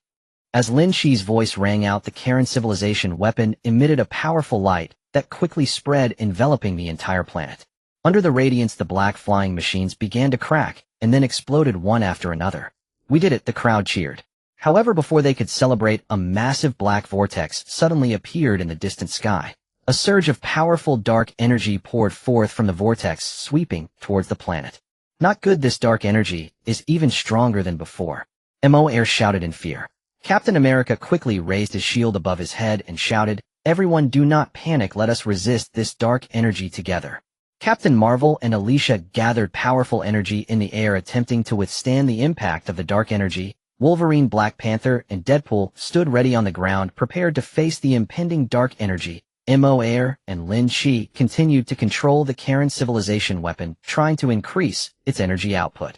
As Lynch's voice rang out, the Karen civilization weapon emitted a powerful light that quickly spread, enveloping the entire planet. Under the radiance, the black flying machines began to crack, and then exploded one after another. "We did it," the crowd cheered. However, before they could celebrate, a massive black vortex suddenly appeared in the distant sky. A surge of powerful dark energy poured forth from the vortex, sweeping towards the planet. "Not good. This dark energy is even stronger than before." Mo Air shouted in fear. Captain America quickly raised his shield above his head and shouted, "Everyone, do not panic. Let us resist this dark energy together." Captain Marvel and Alicia gathered powerful energy in the air, attempting to withstand the impact of the dark energy. Wolverine, Black Panther, and Deadpool stood ready on the ground, prepared to face the impending dark energy. Mo Air and Lynch continued to control the Karen civilization weapon, trying to increase its energy output.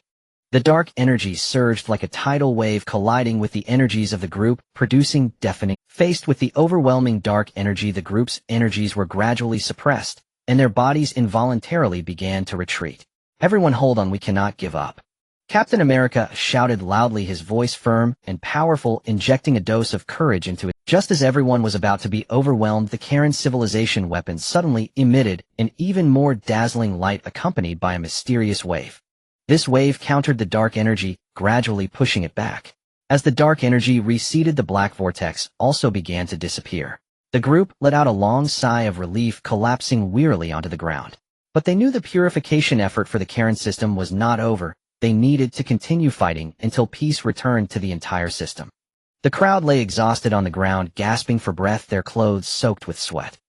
The dark energy surged like a tidal wave, colliding with the energies of the group, producing deafening. Faced with the overwhelming dark energy, the group's energies were gradually suppressed, and their bodies involuntarily began to retreat. "Everyone hold on, we cannot give up." Captain America shouted loudly, his voice firm and powerful, injecting a dose of courage into it. Just as everyone was about to be overwhelmed, the Karen civilization weapon suddenly emitted an even more dazzling light, accompanied by a mysterious wave. This wave countered the dark energy, gradually pushing it back. As the dark energy receded, the black vortex also began to disappear. The group let out a long sigh of relief, collapsing wearily onto the ground. But they knew the purification effort for the Karen system was not over. They needed to continue fighting until peace returned to the entire system. The crowd lay exhausted on the ground, gasping for breath, their clothes soaked with sweat.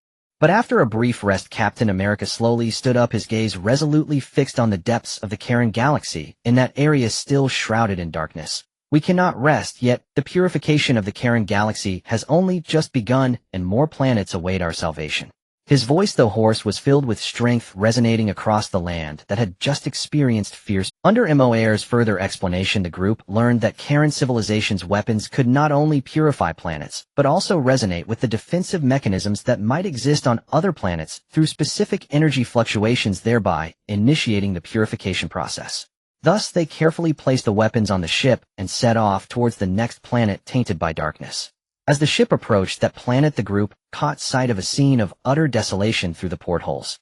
But after a brief rest, Captain America slowly stood up, his gaze resolutely fixed on the depths of the Karen galaxy, in that area still shrouded in darkness. "We cannot rest yet. The purification of the Karen galaxy has only just begun, and more planets await our salvation." His voice, though hoarse, was filled with strength, resonating across the land that had just experienced fierce. Under Mo Air's further explanation, the group learned that Karen civilization's weapons could not only purify planets, but also resonate with the defensive mechanisms that might exist on other planets through specific energy fluctuations, thereby initiating the purification process. Thus, they carefully placed the weapons on the ship and set off towards the next planet tainted by darkness. As the ship approached that planet, the group caught sight of a scene of utter desolation through the portholes.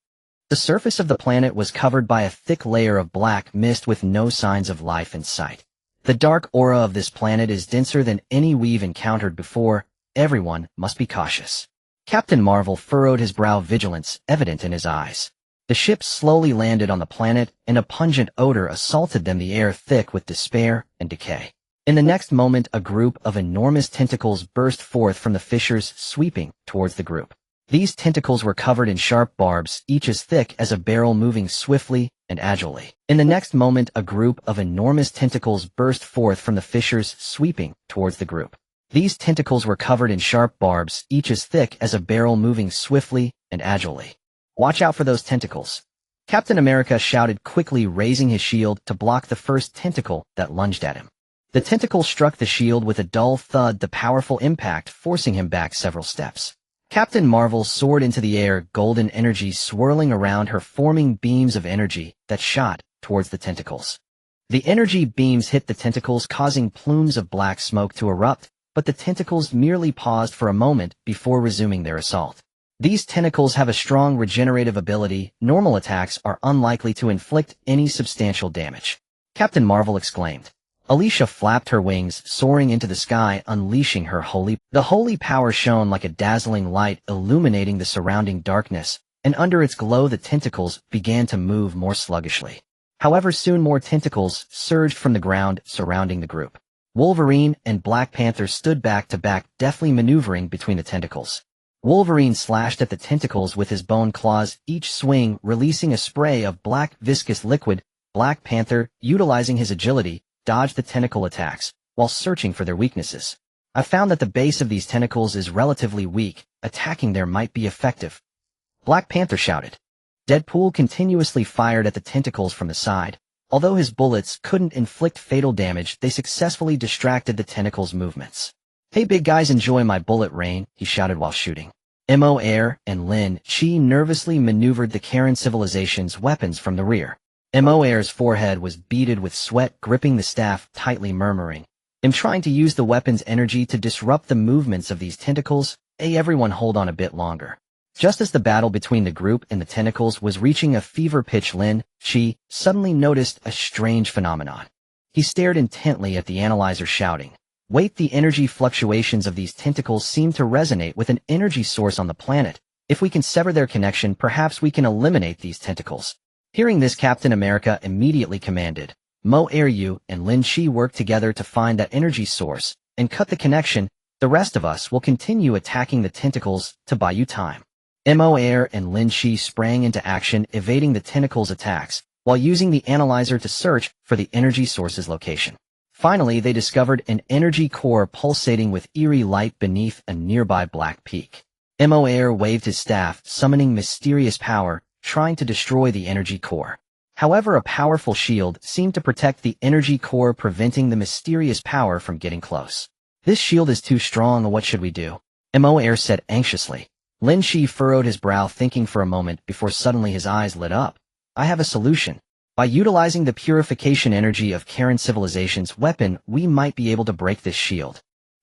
The surface of the planet was covered by a thick layer of black mist with no signs of life in sight. The dark aura of this planet is denser than any we've encountered before. Everyone must be cautious. Captain Marvel furrowed his brow, vigilance evident in his eyes. The ship slowly landed on the planet, and a pungent odor assaulted them, the air thick with despair and decay. In the next moment, a group of enormous tentacles burst forth from the fissures, sweeping towards the group. These tentacles were covered in sharp barbs, each as thick as a barrel, moving swiftly and agilely. In the next moment, a group of enormous tentacles burst forth from the fissures, sweeping towards the group. These tentacles were covered in sharp barbs, each as thick as a barrel, moving swiftly and agilely. "Watch out for those tentacles." Captain America shouted, quickly raising his shield to block the first tentacle that lunged at him. The tentacle struck the shield with a dull thud, the powerful impact forcing him back several steps. Captain Marvel soared into the air, golden energy swirling around her, forming beams of energy that shot towards the tentacles. The energy beams hit the tentacles, causing plumes of black smoke to erupt, but the tentacles merely paused for a moment before resuming their assault. These tentacles have a strong regenerative ability. Normal attacks are unlikely to inflict any substantial damage. Captain Marvel exclaimed. Alicia flapped her wings, soaring into the sky, unleashing her The holy power shone like a dazzling light, illuminating the surrounding darkness, and under its glow the tentacles began to move more sluggishly. However, soon more tentacles surged from the ground, surrounding the group. Wolverine and Black Panther stood back to back, deftly maneuvering between the tentacles. Wolverine slashed at the tentacles with his bone claws, each swing releasing a spray of black, viscous liquid. Black Panther, utilizing his agility, dodged the tentacle attacks, while searching for their weaknesses. I found that the base of these tentacles is relatively weak. Attacking there might be effective. Black Panther shouted. Deadpool continuously fired at the tentacles from the side. Although his bullets couldn't inflict fatal damage, they successfully distracted the tentacles' movements. Hey big guys, enjoy my bullet rain, he shouted while shooting. Mo Air and Lynch nervously maneuvered the Karen civilization's weapons from the rear. Mo Air's forehead was beaded with sweat, gripping the staff tightly, murmuring, I'm trying to use the weapon's energy to disrupt the movements of these tentacles. Hey everyone, hold on a bit longer. Just as the battle between the group and the tentacles was reaching a fever pitch, Lynch suddenly noticed a strange phenomenon. He stared intently at the analyzer, shouting, Wait, the energy fluctuations of these tentacles seem to resonate with an energy source on the planet. If we can sever their connection, perhaps we can eliminate these tentacles. Hearing this, Captain America immediately commanded, Mo Air, you and Lynch work together to find that energy source and cut the connection. The rest of us will continue attacking the tentacles to buy you time. Mo Air and Lynch sprang into action, evading the tentacles' attacks, while using the analyzer to search for the energy source's location. Finally, they discovered an energy core pulsating with eerie light beneath a nearby black peak. Mo Air waved his staff, summoning mysterious power, trying to destroy the energy core. However, a powerful shield seemed to protect the energy core, preventing the mysterious power from getting close. This shield is too strong. What should we do? Mo Air said anxiously. Lynch furrowed his brow, thinking for a moment before suddenly his eyes lit up. I have a solution. By utilizing the purification energy of Karen civilization's weapon, we might be able to break this shield.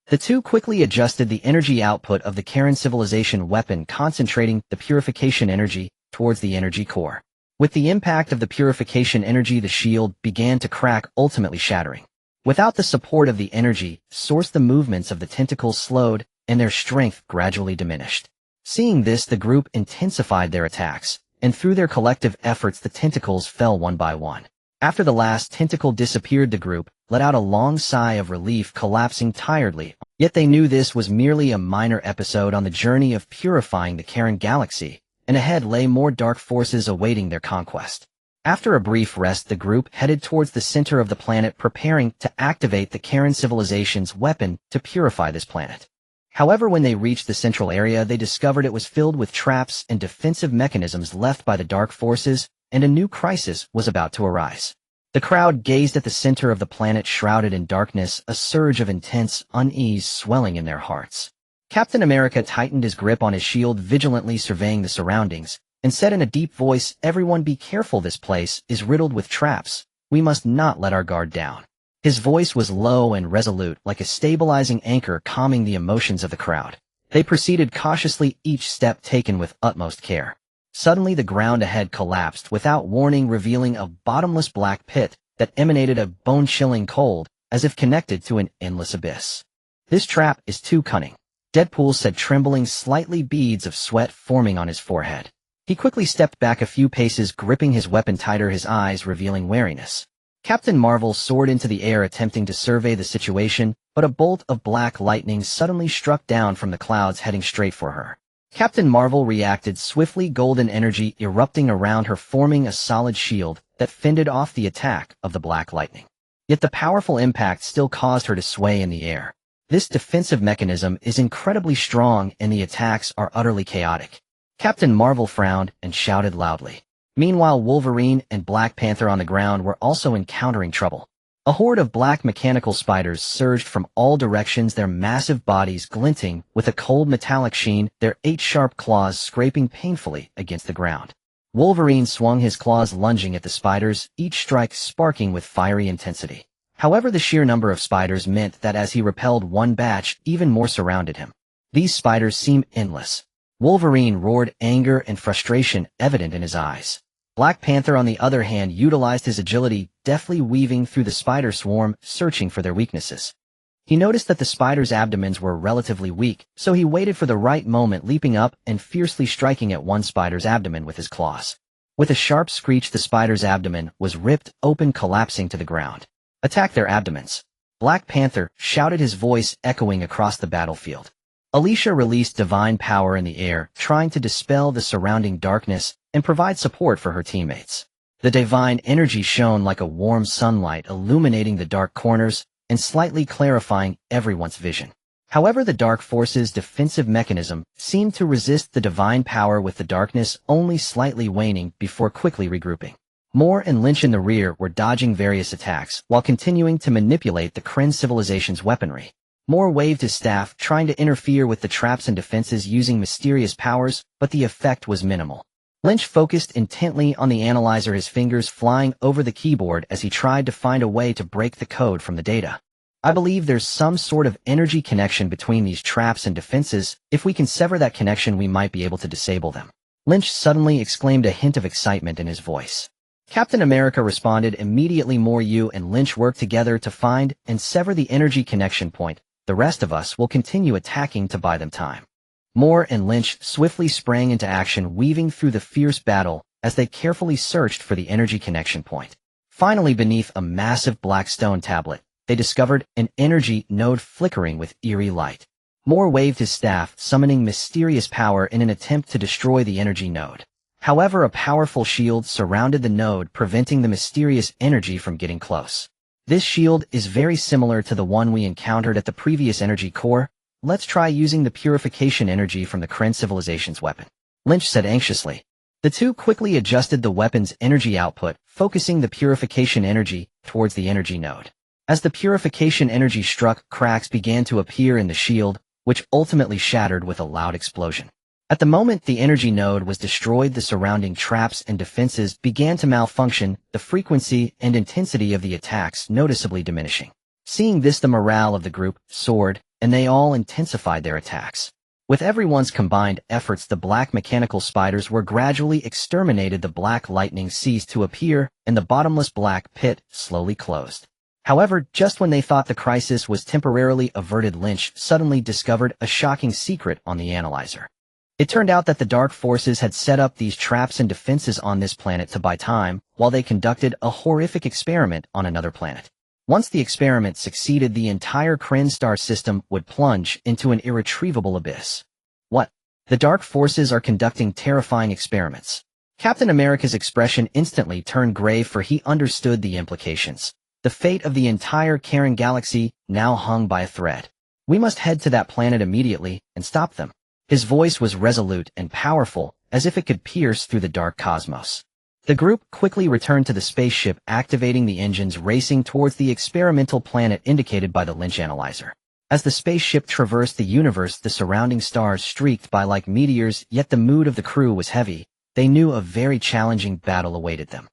The two quickly adjusted the energy output of the Karen civilization weapon, concentrating the purification energy towards the energy core. With the impact of the purification energy, the shield began to crack, ultimately shattering. Without the support of the energy source, the movements of the tentacles slowed, and their strength gradually diminished. Seeing this, the group intensified their attacks, and through their collective efforts the tentacles fell one by one. After the last tentacle disappeared, the group let out a long sigh of relief, collapsing tiredly. Yet they knew this was merely a minor episode on the journey of purifying the Karen galaxy, and ahead lay more dark forces awaiting their conquest. After a brief rest, the group headed towards the center of the planet, preparing to activate the Karen civilization's weapon to purify this planet. However, when they reached the central area, they discovered it was filled with traps and defensive mechanisms left by the dark forces, and a new crisis was about to arise. The crowd gazed at the center of the planet, shrouded in darkness, a surge of intense unease swelling in their hearts. Captain America tightened his grip on his shield, vigilantly surveying the surroundings, and said in a deep voice, Everyone be careful, this place is riddled with traps. We must not let our guard down. His voice was low and resolute, like a stabilizing anchor, calming the emotions of the crowd. They proceeded cautiously, each step taken with utmost care. Suddenly the ground ahead collapsed without warning, revealing a bottomless black pit that emanated a bone-chilling cold, as if connected to an endless abyss. This trap is too cunning, Deadpool said, trembling slightly, beads of sweat forming on his forehead. He quickly stepped back a few paces, gripping his weapon tighter, his eyes revealing wariness. Captain Marvel soared into the air, attempting to survey the situation, but a bolt of black lightning suddenly struck down from the clouds, heading straight for her. Captain Marvel reacted swiftly, golden energy erupting around her, forming a solid shield that fended off the attack of the black lightning. Yet the powerful impact still caused her to sway in the air. This defensive mechanism is incredibly strong, and the attacks are utterly chaotic. Captain Marvel frowned and shouted loudly. Meanwhile, Wolverine and Black Panther on the ground were also encountering trouble. A horde of black mechanical spiders surged from all directions, their massive bodies glinting with a cold metallic sheen, their 8 sharp claws scraping painfully against the ground. Wolverine swung his claws, lunging at the spiders, each strike sparking with fiery intensity. However, the sheer number of spiders meant that as he repelled one batch, even more surrounded him. These spiders seemed endless. Wolverine roared, anger and frustration evident in his eyes. Black Panther, on the other hand, utilized his agility, deftly weaving through the spider swarm, searching for their weaknesses. He noticed that the spiders' abdomens were relatively weak, so he waited for the right moment, leaping up and fiercely striking at one spider's abdomen with his claws. With a sharp screech, the spider's abdomen was ripped open, collapsing to the ground. "Attack their abdomens!" Black Panther shouted, his voice echoing across the battlefield. Alicia released divine power in the air, trying to dispel the surrounding darkness and provide support for her teammates. The divine energy shone like a warm sunlight, illuminating the dark corners and slightly clarifying everyone's vision. However, the dark force's defensive mechanism seemed to resist the divine power, with the darkness only slightly waning before quickly regrouping. Moore and Lynch in the rear were dodging various attacks while continuing to manipulate the Kryn civilization's weaponry. Moore waved his staff, trying to interfere with the traps and defenses using mysterious powers, but the effect was minimal. Lynch focused intently on the analyzer, his fingers flying over the keyboard as he tried to find a way to break the code from the data. "I believe there's some sort of energy connection between these traps and defenses. If we can sever that connection, we might be able to disable them." Lynch suddenly exclaimed, a hint of excitement in his voice. Captain America responded immediately. "Moore, you and Lynch work together to find and sever the energy connection point. The rest of us will continue attacking to buy them time." Moore and Lynch swiftly sprang into action, weaving through the fierce battle as they carefully searched for the energy connection point. Finally, beneath a massive black stone tablet, they discovered an energy node flickering with eerie light. Moore waved his staff, summoning mysterious power in an attempt to destroy the energy node. However, a powerful shield surrounded the node, preventing the mysterious energy from getting close. "This shield is very similar to the one we encountered at the previous energy core. Let's try using the purification energy from the Kryn civilization's weapon," Lynch said anxiously. The two quickly adjusted the weapon's energy output, focusing the purification energy towards the energy node. As the purification energy struck, cracks began to appear in the shield, which ultimately shattered with a loud explosion. At the moment the energy node was destroyed, the surrounding traps and defenses began to malfunction, the frequency and intensity of the attacks noticeably diminishing. Seeing this, the morale of the group soared, and they all intensified their attacks. With everyone's combined efforts, the black mechanical spiders were gradually exterminated. The black lightning ceased to appear, and the bottomless black pit slowly closed. However, just when they thought the crisis was temporarily averted, Lynch suddenly discovered a shocking secret on the analyzer. It turned out that the dark forces had set up these traps and defenses on this planet to buy time, while they conducted a horrific experiment on another planet. Once the experiment succeeded, the entire Kryn star system would plunge into an irretrievable abyss. "What? The dark forces are conducting terrifying experiments." Captain America's expression instantly turned grave, for he understood the implications. The fate of the entire Karen galaxy now hung by a thread. "We must head to that planet immediately and stop them." His voice was resolute and powerful, as if it could pierce through the dark cosmos. The group quickly returned to the spaceship, activating the engines, racing towards the experimental planet indicated by the Lynch analyzer. As the spaceship traversed the universe, the surrounding stars streaked by like meteors, yet the mood of the crew was heavy. They knew a very challenging battle awaited them.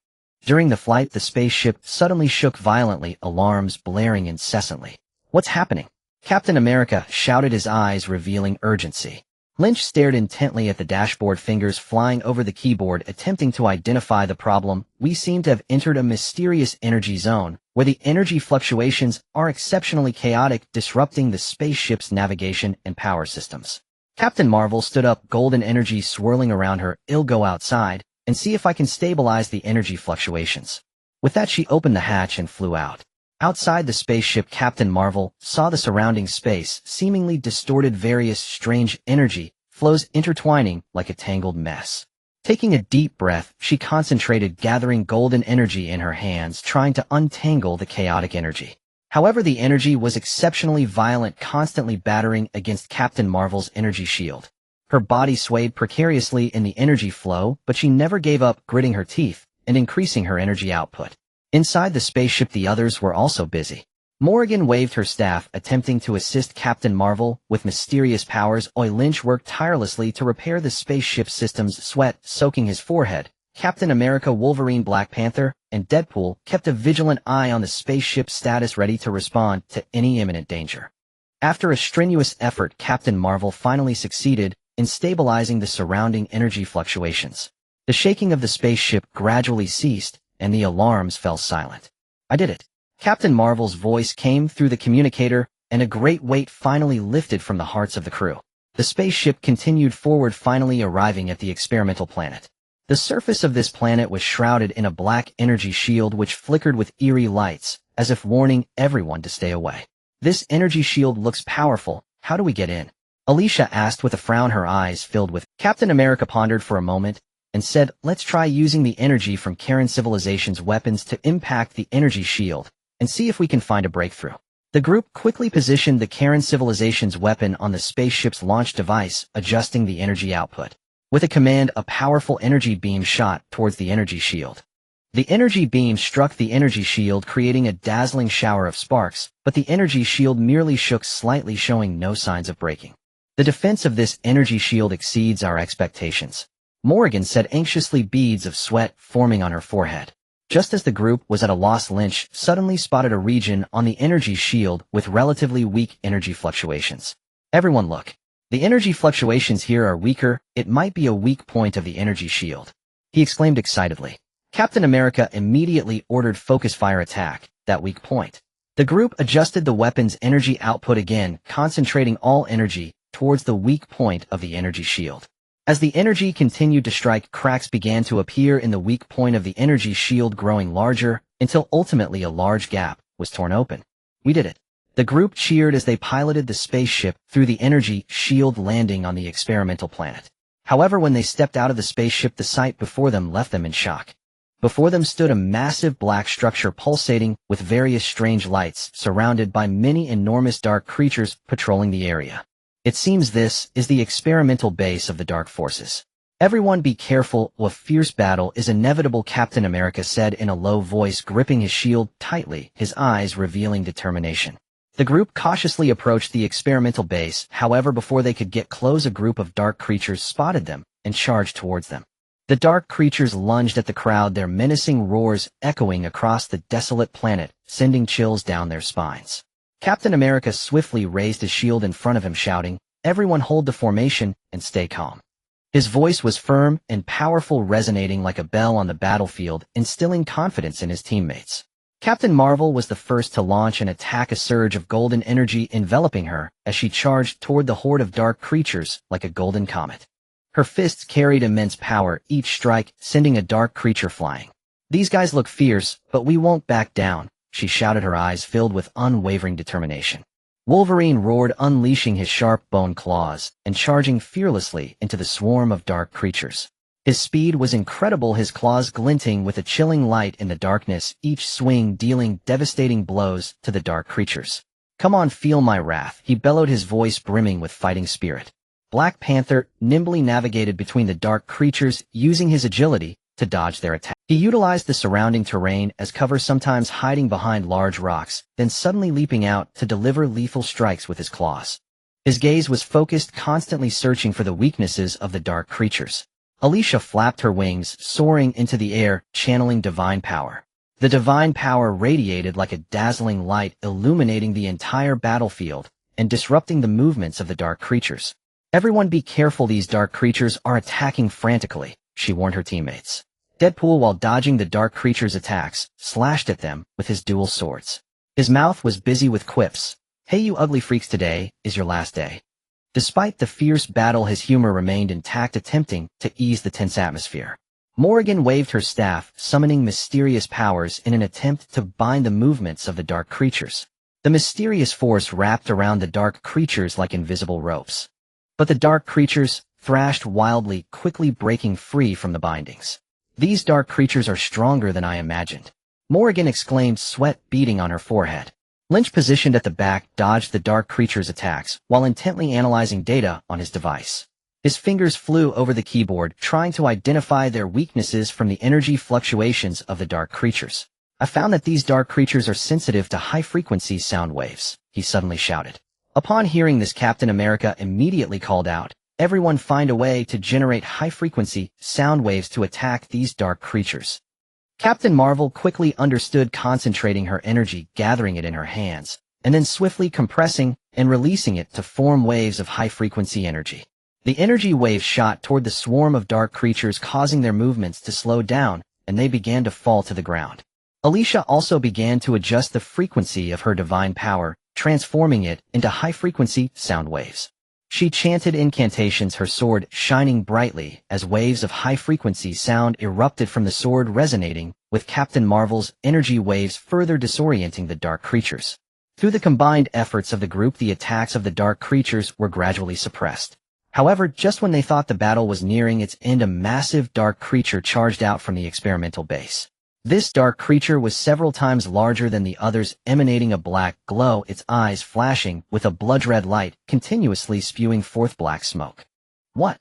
During the flight, the spaceship suddenly shook violently, alarms blaring incessantly. "What's happening?" Captain America shouted, his eyes revealing urgency. Lynch stared intently at the dashboard, fingers flying over the keyboard, attempting to identify the problem. "We seem to have entered a mysterious energy zone, where the energy fluctuations are exceptionally chaotic, disrupting the spaceship's navigation and power systems." Captain Marvel stood up, golden energy swirling around her. "I'll go outside and see if I can stabilize the energy fluctuations." With that, she opened the hatch and flew out. Outside the spaceship, Captain Marvel saw the surrounding space, seemingly distorted, various strange energy flows intertwining like a tangled mess. Taking a deep breath, she concentrated, gathering golden energy in her hands, trying to untangle the chaotic energy. However, the energy was exceptionally violent, constantly battering against Captain Marvel's energy shield. Her body swayed precariously in the energy flow, but she never gave up, gritting her teeth and increasing her energy output. Inside the spaceship, the others were also busy. Morrigan waved her staff, attempting to assist Captain Marvel with mysterious powers. Lynch worked tirelessly to repair the spaceship systems, sweat soaking his forehead. Captain America, Wolverine, Black Panther, and Deadpool kept a vigilant eye on the spaceship's status, ready to respond to any imminent danger. After a strenuous effort, Captain Marvel finally succeeded in stabilizing the surrounding energy fluctuations. The shaking of the spaceship gradually ceased, and the alarms fell silent. "I did it." Captain Marvel's voice came through the communicator, and a great weight finally lifted from the hearts of the crew. The spaceship continued forward, finally arriving at the experimental planet. The surface of this planet was shrouded in a black energy shield which flickered with eerie lights, as if warning everyone to stay away. "This energy shield looks powerful. How do we get in?" Alicia asked with a frown, her eyes filled with. Captain America pondered for a moment and said, "Let's try using the energy from Karen Civilization's weapons to impact the energy shield and see if we can find a breakthrough." The group quickly positioned the Karen Civilization's weapon on the spaceship's launch device, adjusting the energy output. With a command, a powerful energy beam shot towards the energy shield. The energy beam struck the energy shield, creating a dazzling shower of sparks, but the energy shield merely shook slightly, showing no signs of breaking. "The defense of this energy shield exceeds our expectations," Morrigan said anxiously, beads of sweat forming on her forehead. Just as the group was at a loss, Lynch suddenly spotted a region on the energy shield with relatively weak energy fluctuations. "Everyone look. The energy fluctuations here are weaker. It might be a weak point of the energy shield," he exclaimed excitedly. Captain America immediately ordered focus fire attack, that weak point. The group adjusted the weapon's energy output again, concentrating all energy towards the weak point of the energy shield. As the energy continued to strike, cracks began to appear in the weak point of the energy shield, growing larger, until ultimately a large gap was torn open. "We did it." The group cheered as they piloted the spaceship through the energy shield, landing on the experimental planet. However, when they stepped out of the spaceship, the sight before them left them in shock. Before them stood a massive black structure pulsating with various strange lights, surrounded by many enormous dark creatures patrolling the area. "It seems this is the experimental base of the Dark Forces. Everyone be careful, a fierce battle is inevitable," Captain America said in a low voice, gripping his shield tightly, his eyes revealing determination. The group cautiously approached the experimental base. However, before they could get close, a group of dark creatures spotted them and charged towards them. The dark creatures lunged at the crowd, their menacing roars echoing across the desolate planet, sending chills down their spines. Captain America swiftly raised his shield in front of him, shouting, "Everyone hold the formation and stay calm." His voice was firm and powerful, resonating like a bell on the battlefield, instilling confidence in his teammates. Captain Marvel was the first to launch an attack, a surge of golden energy enveloping her as she charged toward the horde of dark creatures like a golden comet. Her fists carried immense power, each strike sending a dark creature flying. "These guys look fierce, but we won't back down," she shouted, her eyes filled with unwavering determination. Wolverine roared, unleashing his sharp bone claws and charging fearlessly into the swarm of dark creatures. His speed was incredible, his claws glinting with a chilling light in the darkness, each swing dealing devastating blows to the dark creatures. "Come on, feel my wrath," he bellowed, his voice brimming with fighting spirit. Black Panther nimbly navigated between the dark creatures, using his agility to dodge their attack. He utilized the surrounding terrain as cover, sometimes hiding behind large rocks, then suddenly leaping out to deliver lethal strikes with his claws. His gaze was focused, constantly searching for the weaknesses of the dark creatures. Alicia flapped her wings, soaring into the air, channeling divine power. The divine power radiated like a dazzling light, illuminating the entire battlefield and disrupting the movements of the dark creatures. "Everyone be careful, these dark creatures are attacking frantically," she warned her teammates. Deadpool, while dodging the dark creatures' attacks, slashed at them with his dual swords. His mouth was busy with quips. "Hey you ugly freaks, today is your last day." Despite the fierce battle, his humor remained intact, attempting to ease the tense atmosphere. Morrigan waved her staff, summoning mysterious powers in an attempt to bind the movements of the dark creatures. The mysterious force wrapped around the dark creatures like invisible ropes. But the dark creatures thrashed wildly, quickly breaking free from the bindings. "These dark creatures are stronger than I imagined," Morrigan exclaimed, sweat beading on her forehead. Lynch, positioned at the back, dodged the dark creature's attacks while intently analyzing data on his device. His fingers flew over the keyboard, trying to identify their weaknesses from the energy fluctuations of the dark creatures. I found that these dark creatures are sensitive to high-frequency sound waves, he suddenly shouted. Upon hearing this, Captain America immediately called out, "Everyone find a way to generate high-frequency sound waves to attack these dark creatures." Captain Marvel quickly understood, concentrating her energy, gathering it in her hands, and then swiftly compressing and releasing it to form waves of high-frequency energy. The energy waves shot toward the swarm of dark creatures, causing their movements to slow down, and they began to fall to the ground. Alicia also began to adjust the frequency of her divine power, transforming it into high-frequency sound waves. She chanted incantations, her sword shining brightly as waves of high-frequency sound erupted from the sword, resonating with Captain Marvel's energy waves, further disorienting the dark creatures. Through the combined efforts of the group, the attacks of the dark creatures were gradually suppressed. However, just when they thought the battle was nearing its end, a massive dark creature charged out from the experimental base. This dark creature was several times larger than the others, emanating a black glow, its eyes flashing with a blood-red light, continuously spewing forth black smoke. What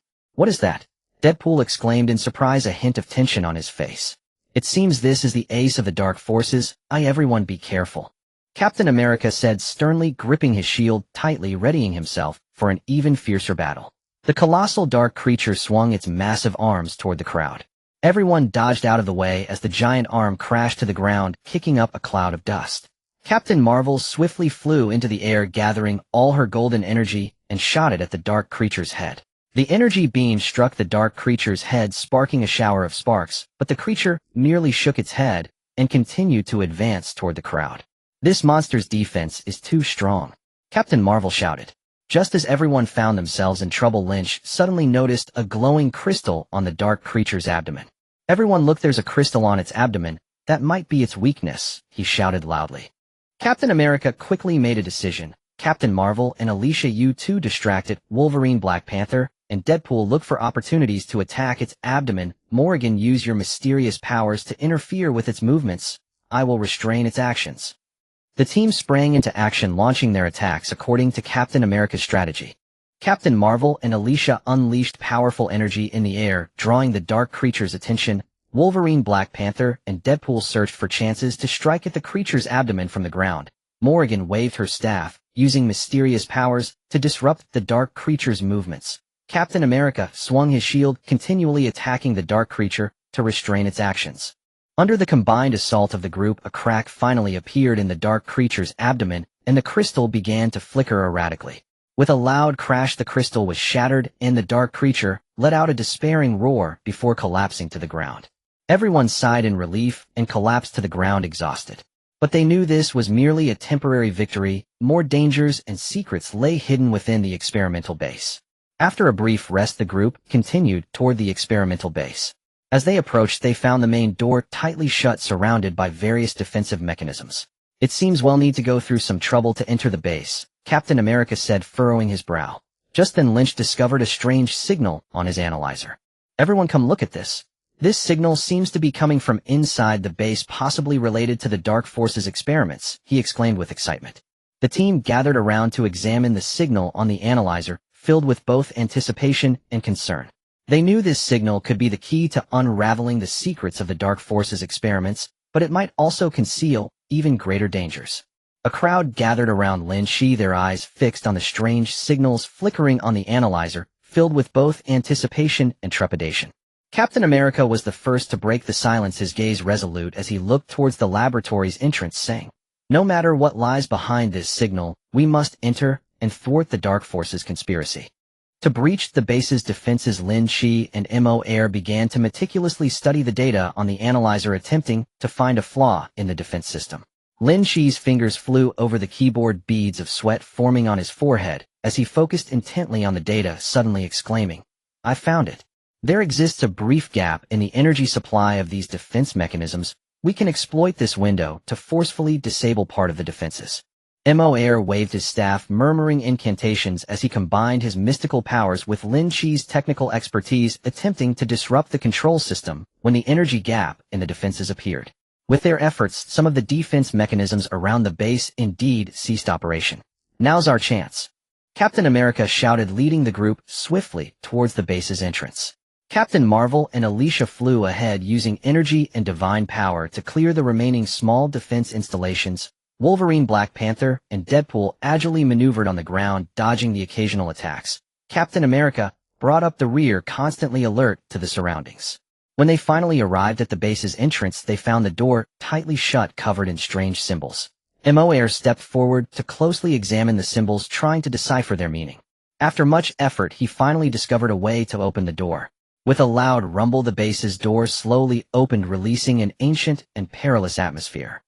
is that?" Deadpool exclaimed in surprise, a hint of tension on his face. "It seems this is the ace of the dark forces. Everyone be careful," Captain America said sternly, gripping his shield tightly, readying himself for an even fiercer battle. The colossal dark creature swung its massive arms toward the crowd. Everyone dodged out of the way as the giant arm crashed to the ground, kicking up a cloud of dust. Captain Marvel swiftly flew into the air, gathering all her golden energy, and shot it at the dark creature's head. The energy beam struck the dark creature's head, sparking a shower of sparks, but the creature merely shook its head and continued to advance toward the crowd. "This monster's defense is too strong," Captain Marvel shouted. Just as everyone found themselves in trouble, Lynch suddenly noticed a glowing crystal on the dark creature's abdomen. "Everyone look, there's a crystal on its abdomen. That might be its weakness," he shouted loudly. Captain America quickly made a decision. Captain Marvel and Alicia, you two distract it. Wolverine, Black Panther, and Deadpool look for opportunities to attack its abdomen. Morrigan, use your mysterious powers to interfere with its movements. I will restrain its actions. The team sprang into action, launching their attacks according to Captain America's strategy. Captain Marvel and Alicia unleashed powerful energy in the air, drawing the dark creature's attention. Wolverine, Black Panther, and Deadpool searched for chances to strike at the creature's abdomen from the ground. Morrigan waved her staff, using mysterious powers to disrupt the dark creature's movements. Captain America swung his shield, continually attacking the dark creature to restrain its actions. Under the combined assault of the group, a crack finally appeared in the dark creature's abdomen, and the crystal began to flicker erratically. With a loud crash, the crystal was shattered, and the dark creature let out a despairing roar before collapsing to the ground. Everyone sighed in relief and collapsed to the ground exhausted. But they knew this was merely a temporary victory. More dangers and secrets lay hidden within the experimental base. After a brief rest, the group continued toward the experimental base. As they approached, they found the main door tightly shut, surrounded by various defensive mechanisms. "It seems we'll need to go through some trouble to enter the base," Captain America said, furrowing his brow. Just then Lynch discovered a strange signal on his analyzer. "Everyone come look at this. This signal seems to be coming from inside the base, possibly related to the Dark Forces experiments," he exclaimed with excitement. The team gathered around to examine the signal on the analyzer, filled with both anticipation and concern. They knew this signal could be the key to unraveling the secrets of the Dark Forces experiments, but it might also conceal even greater dangers. A crowd gathered around Lynch, their eyes fixed on the strange signals flickering on the analyzer, filled with both anticipation and trepidation. Captain America was the first to break the silence, his gaze resolute as he looked towards the laboratory's entrance, saying, "No matter what lies behind this signal, we must enter and thwart the Dark Forces conspiracy." To breach the base's defenses, Lin Chi and Mo Air began to meticulously study the data on the analyzer, attempting to find a flaw in the defense system. Lin Chi's fingers flew over the keyboard, beads of sweat forming on his forehead as he focused intently on the data, suddenly exclaiming, "I found it. There exists a brief gap in the energy supply of these defense mechanisms. We can exploit this window to forcefully disable part of the defenses." Mo Air waved his staff, murmuring incantations as he combined his mystical powers with Lin Chi's technical expertise, attempting to disrupt the control system when the energy gap in the defenses appeared. With their efforts, some of the defense mechanisms around the base indeed ceased operation. "Now's our chance," Captain America shouted, leading the group swiftly towards the base's entrance. Captain Marvel and Alicia flew ahead using energy and divine power to clear the remaining small defense installations. Wolverine, Black Panther, and Deadpool agilely maneuvered on the ground, dodging the occasional attacks. Captain America brought up the rear, constantly alert to the surroundings. When they finally arrived at the base's entrance, they found the door tightly shut, covered in strange symbols. Moair stepped forward to closely examine the symbols, trying to decipher their meaning. After much effort, he finally discovered a way to open the door. With a loud rumble, the base's door slowly opened, releasing an ancient and perilous atmosphere.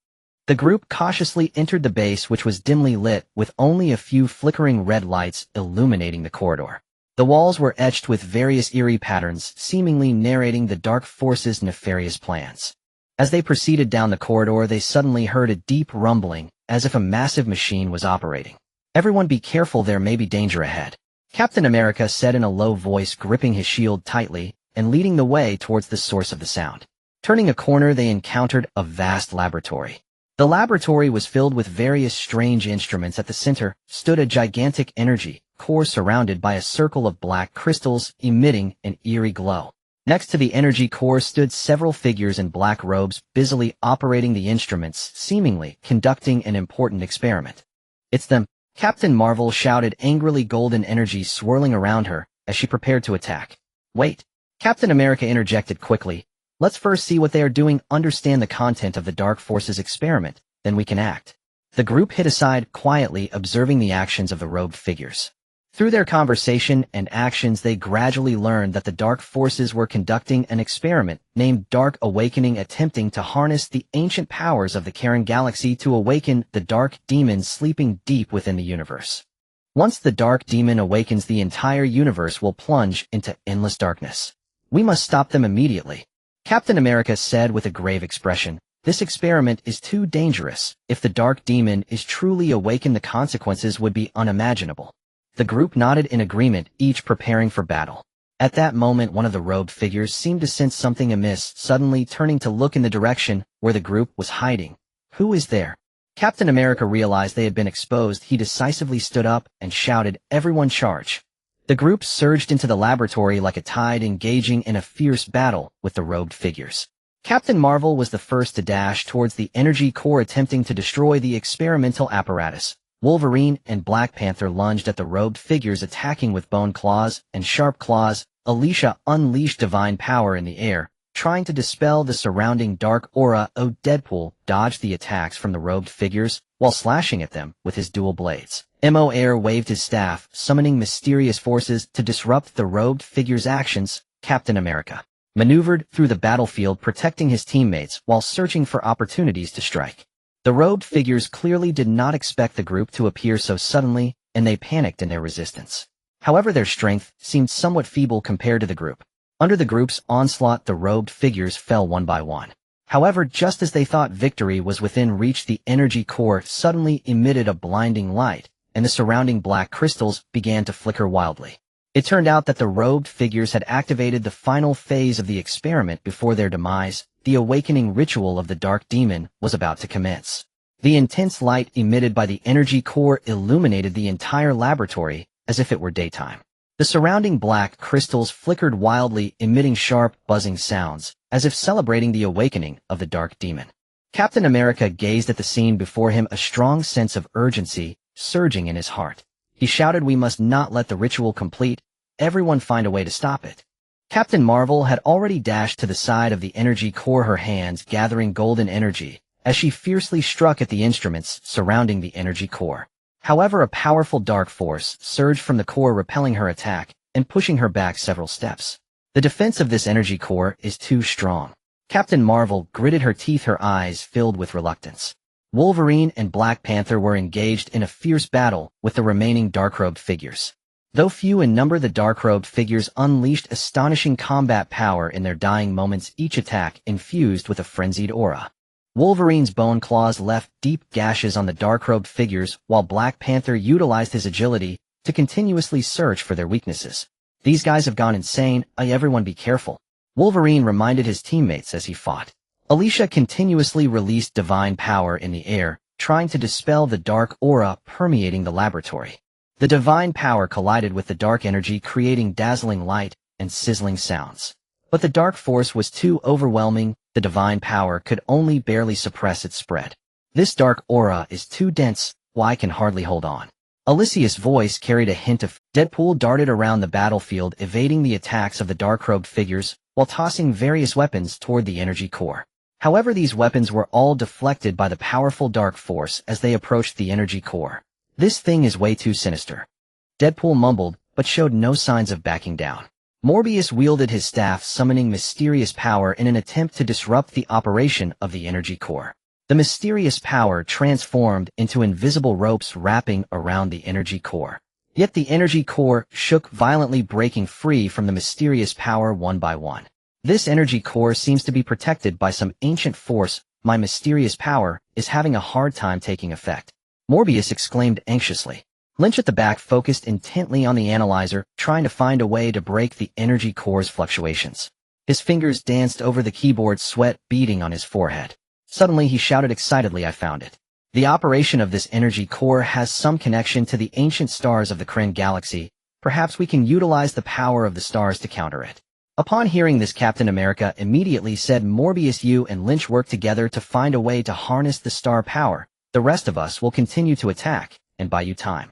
The group cautiously entered the base, which was dimly lit, with only a few flickering red lights illuminating the corridor. The walls were etched with various eerie patterns, seemingly narrating the dark forces' nefarious plans. As they proceeded down the corridor, they suddenly heard a deep rumbling, as if a massive machine was operating. "Everyone be careful, there may be danger ahead," Captain America said in a low voice, gripping his shield tightly and leading the way towards the source of the sound. Turning a corner, they encountered a vast laboratory. The laboratory was filled with various strange instruments. At the center stood a gigantic energy core surrounded by a circle of black crystals emitting an eerie glow. Next to the energy core stood several figures in black robes, busily operating the instruments, seemingly conducting an important experiment. "It's them!" Captain Marvel shouted angrily, golden energy swirling around her as she prepared to attack. "Wait!" Captain America interjected quickly. "Let's first see what they are doing, understand the content of the Dark Forces experiment, then we can act." The group hid aside, quietly observing the actions of the robed figures. Through their conversation and actions, they gradually learned that the Dark Forces were conducting an experiment named Dark Awakening, attempting to harness the ancient powers of the Karen Galaxy to awaken the dark demons sleeping deep within the universe. Once the dark demon awakens, the entire universe will plunge into endless darkness. "We must stop them immediately," Captain America said with a grave expression. "This experiment is too dangerous. If the dark demon is truly awakened, the consequences would be unimaginable." The group nodded in agreement, each preparing for battle. At that moment, one of the robed figures seemed to sense something amiss, suddenly turning to look in the direction where the group was hiding. "Who is there?" Captain America realized they had been exposed. He decisively stood up and shouted, "Everyone charge!" The group surged into the laboratory like a tide, engaging in a fierce battle with the robed figures. Captain Marvel was the first to dash towards the energy core, attempting to destroy the experimental apparatus. Wolverine and Black Panther lunged at the robed figures, attacking with bone claws and sharp claws. Alicia unleashed divine power in the air, trying to dispel the surrounding dark aura. Deadpool dodged the attacks from the robed figures while slashing at them with his dual blades. Moair waved his staff, summoning mysterious forces to disrupt the robed figures' actions. Captain America maneuvered through the battlefield, protecting his teammates while searching for opportunities to strike. The robed figures clearly did not expect the group to appear so suddenly, and they panicked in their resistance. However, their strength seemed somewhat feeble compared to the group. Under the group's onslaught, the robed figures fell one by one. However, just as they thought victory was within reach, the energy core suddenly emitted a blinding light, and the surrounding black crystals began to flicker wildly. It turned out that the robed figures had activated the final phase of the experiment before their demise. The awakening ritual of the dark demon was about to commence. The intense light emitted by the energy core illuminated the entire laboratory as if it were daytime. The surrounding black crystals flickered wildly, emitting sharp, buzzing sounds, as if celebrating the awakening of the dark demon. Captain America gazed at the scene before him, a strong sense of urgency surging in his heart. He shouted, "We must not let the ritual complete. Everyone find a way to stop it." Captain Marvel had already dashed to the side of the energy core, her hands gathering golden energy as she fiercely struck at the instruments surrounding the energy core. However, a powerful dark force surged from the core, repelling her attack and pushing her back several steps. The defense of this energy core is too strong. Captain Marvel gritted her teeth, her eyes filled with reluctance. Wolverine and Black Panther were engaged in a fierce battle with the remaining dark-robed figures. Though few in number, the dark-robed figures unleashed astonishing combat power in their dying moments, each attack infused with a frenzied aura. Wolverine's bone claws left deep gashes on the dark-robed figures, while Black Panther utilized his agility to continuously search for their weaknesses. "These guys have gone insane. Everyone be careful," Wolverine reminded his teammates as he fought. Alicia continuously released divine power in the air, trying to dispel the dark aura permeating the laboratory. The divine power collided with the dark energy, creating dazzling light, and sizzling sounds. But the dark force was too overwhelming, the divine power could only barely suppress its spread. This dark aura is too dense, I can hardly hold on. Alicia's voice carried a hint of Deadpool darted around the battlefield evading the attacks of the dark-robed figures while tossing various weapons toward the energy core. However, these weapons were all deflected by the powerful dark force as they approached the energy core. This thing is way too sinister. Deadpool mumbled, but showed no signs of backing down. Morbius wielded his staff, summoning mysterious power in an attempt to disrupt the operation of the energy core. The mysterious power transformed into invisible ropes wrapping around the energy core. Yet the energy core shook violently, breaking free from the mysterious power one by one. This energy core seems to be protected by some ancient force. My mysterious power is having a hard time taking effect. Morbius exclaimed anxiously. Lynch at the back focused intently on the analyzer, trying to find a way to break the energy core's fluctuations. His fingers danced over the keyboard, sweat beading on his forehead. Suddenly he shouted excitedly, I found it. The operation of this energy core has some connection to the ancient stars of the Kryn galaxy. Perhaps we can utilize the power of the stars to counter it. Upon hearing this, Captain America immediately said, Morbius, you and Lynch work together to find a way to harness the star power. The rest of us will continue to attack and buy you time.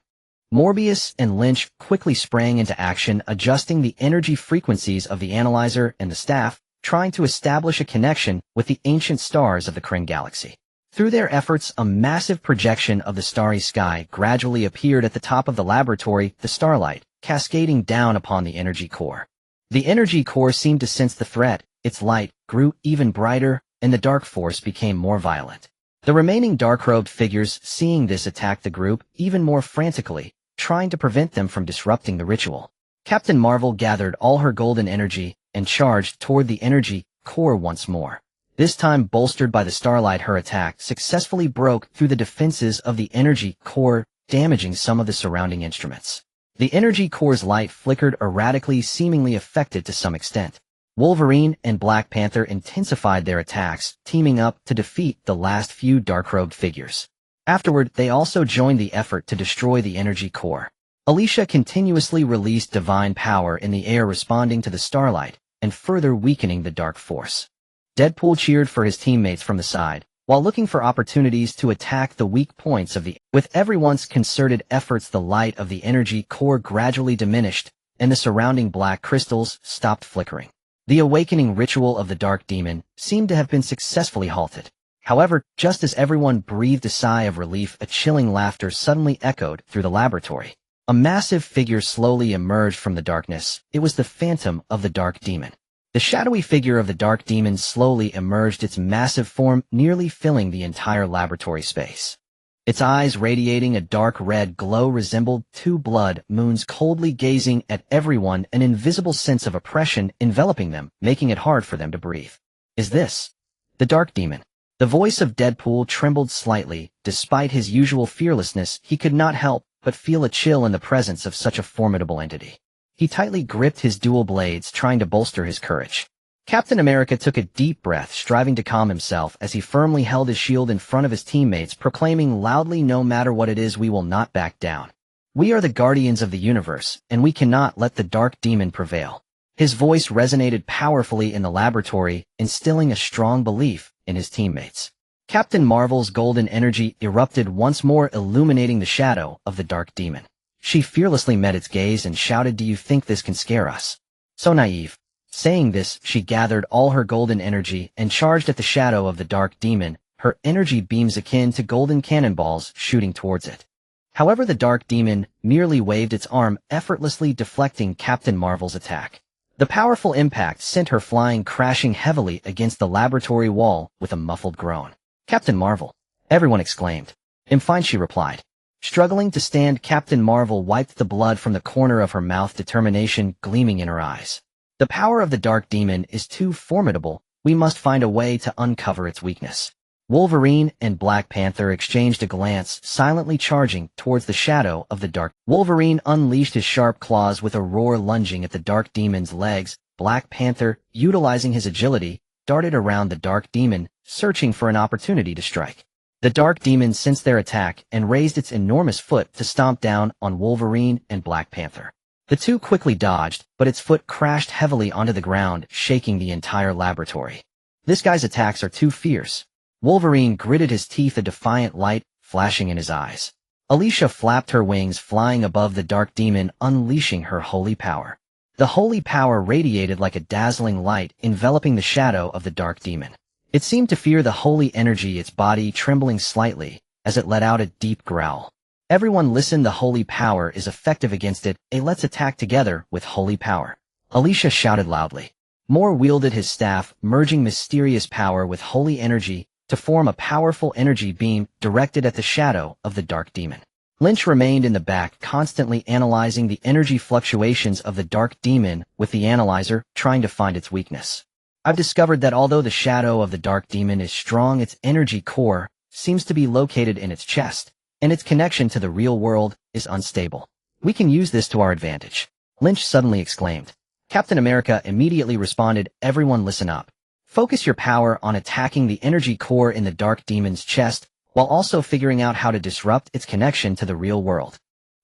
Morbius and Lynch quickly sprang into action, adjusting the energy frequencies of the analyzer and the staff, trying to establish a connection with the ancient stars of the Kryn galaxy. Through their efforts, a massive projection of the starry sky gradually appeared at the top of the laboratory, the starlight, cascading down upon the energy core. The energy core seemed to sense the threat, its light grew even brighter, and the dark force became more violent. The remaining dark-robed figures, seeing this, attacked the group even more frantically, trying to prevent them from disrupting the ritual. Captain Marvel gathered all her golden energy and charged toward the energy core once more. This time, bolstered by the starlight, her attack successfully broke through the defenses of the energy core, damaging some of the surrounding instruments. The energy core's light flickered erratically, seemingly affected to some extent. Wolverine and Black Panther intensified their attacks, teaming up to defeat the last few dark-robed figures. Afterward, they also joined the effort to destroy the energy core. Alicia continuously released divine power in the air, responding to the starlight and further weakening the dark force. Deadpool cheered for his teammates from the side, while looking for opportunities to attack the weak points of the. With everyone's concerted efforts, the light of the energy core gradually diminished, and the surrounding black crystals stopped flickering. The awakening ritual of the Dark Demon seemed to have been successfully halted. However, just as everyone breathed a sigh of relief, a chilling laughter suddenly echoed through the laboratory. A massive figure slowly emerged from the darkness. It was the phantom of the Dark Demon. The shadowy figure of the Dark Demon slowly emerged, its massive form nearly filling the entire laboratory space. Its eyes, radiating a dark red glow, resembled two blood moons coldly gazing at everyone, an invisible sense of oppression enveloping them, making it hard for them to breathe. Is this the Dark Demon? The voice of Deadpool trembled slightly. Despite his usual fearlessness, he could not help but feel a chill in the presence of such a formidable entity. He tightly gripped his dual blades, trying to bolster his courage. Captain America took a deep breath, striving to calm himself as he firmly held his shield in front of his teammates, proclaiming loudly, no matter what it is, we will not back down. We are the guardians of the universe, and we cannot let the Dark Demon prevail. His voice resonated powerfully in the laboratory, instilling a strong belief in his teammates. Captain Marvel's golden energy erupted once more, illuminating the shadow of the Dark Demon. She fearlessly met its gaze and shouted, do you think this can scare us? So naive. Saying this, she gathered all her golden energy and charged at the shadow of the Dark Demon, her energy beams akin to golden cannonballs shooting towards it. However, the Dark Demon merely waved its arm, effortlessly deflecting Captain Marvel's attack. The powerful impact sent her flying, crashing heavily against the laboratory wall with a muffled groan. Captain Marvel! Everyone exclaimed. I'm fine, she replied. Struggling to stand, Captain Marvel wiped the blood from the corner of her mouth, determination gleaming in her eyes. The power of the Dark Demon is too formidable. We must find a way to uncover its weakness. Wolverine and Black Panther exchanged a glance, silently charging towards the shadow of the Dark. Wolverine unleashed his sharp claws with a roar, lunging at the Dark Demon's legs. Black Panther, utilizing his agility, darted around the Dark Demon, searching for an opportunity to strike. The Dark Demon sensed their attack and raised its enormous foot to stomp down on Wolverine and Black Panther. The two quickly dodged, but its foot crashed heavily onto the ground, shaking the entire laboratory. This guy's attacks are too fierce. Wolverine gritted his teeth, a defiant light flashing in his eyes. Alicia flapped her wings, flying above the dark demon, unleashing her holy power. The holy power radiated like a dazzling light, enveloping the shadow of the dark demon. It seemed to fear the holy energy, its body trembling slightly as it let out a deep growl. Everyone listen, the holy power is effective against it. Let's attack together with holy power. Alicia shouted loudly. Moore wielded his staff, merging mysterious power with holy energy to form a powerful energy beam directed at the shadow of the dark demon. Lynch remained in the back, constantly analyzing the energy fluctuations of the dark demon with the analyzer, trying to find its weakness. I've discovered that although the shadow of the dark demon is strong, its energy core seems to be located in its chest, and its connection to the real world is unstable. We can use this to our advantage, Lynch suddenly exclaimed. Captain America immediately responded, everyone listen up. Focus your power on attacking the energy core in the dark demon's chest, while also figuring out how to disrupt its connection to the real world.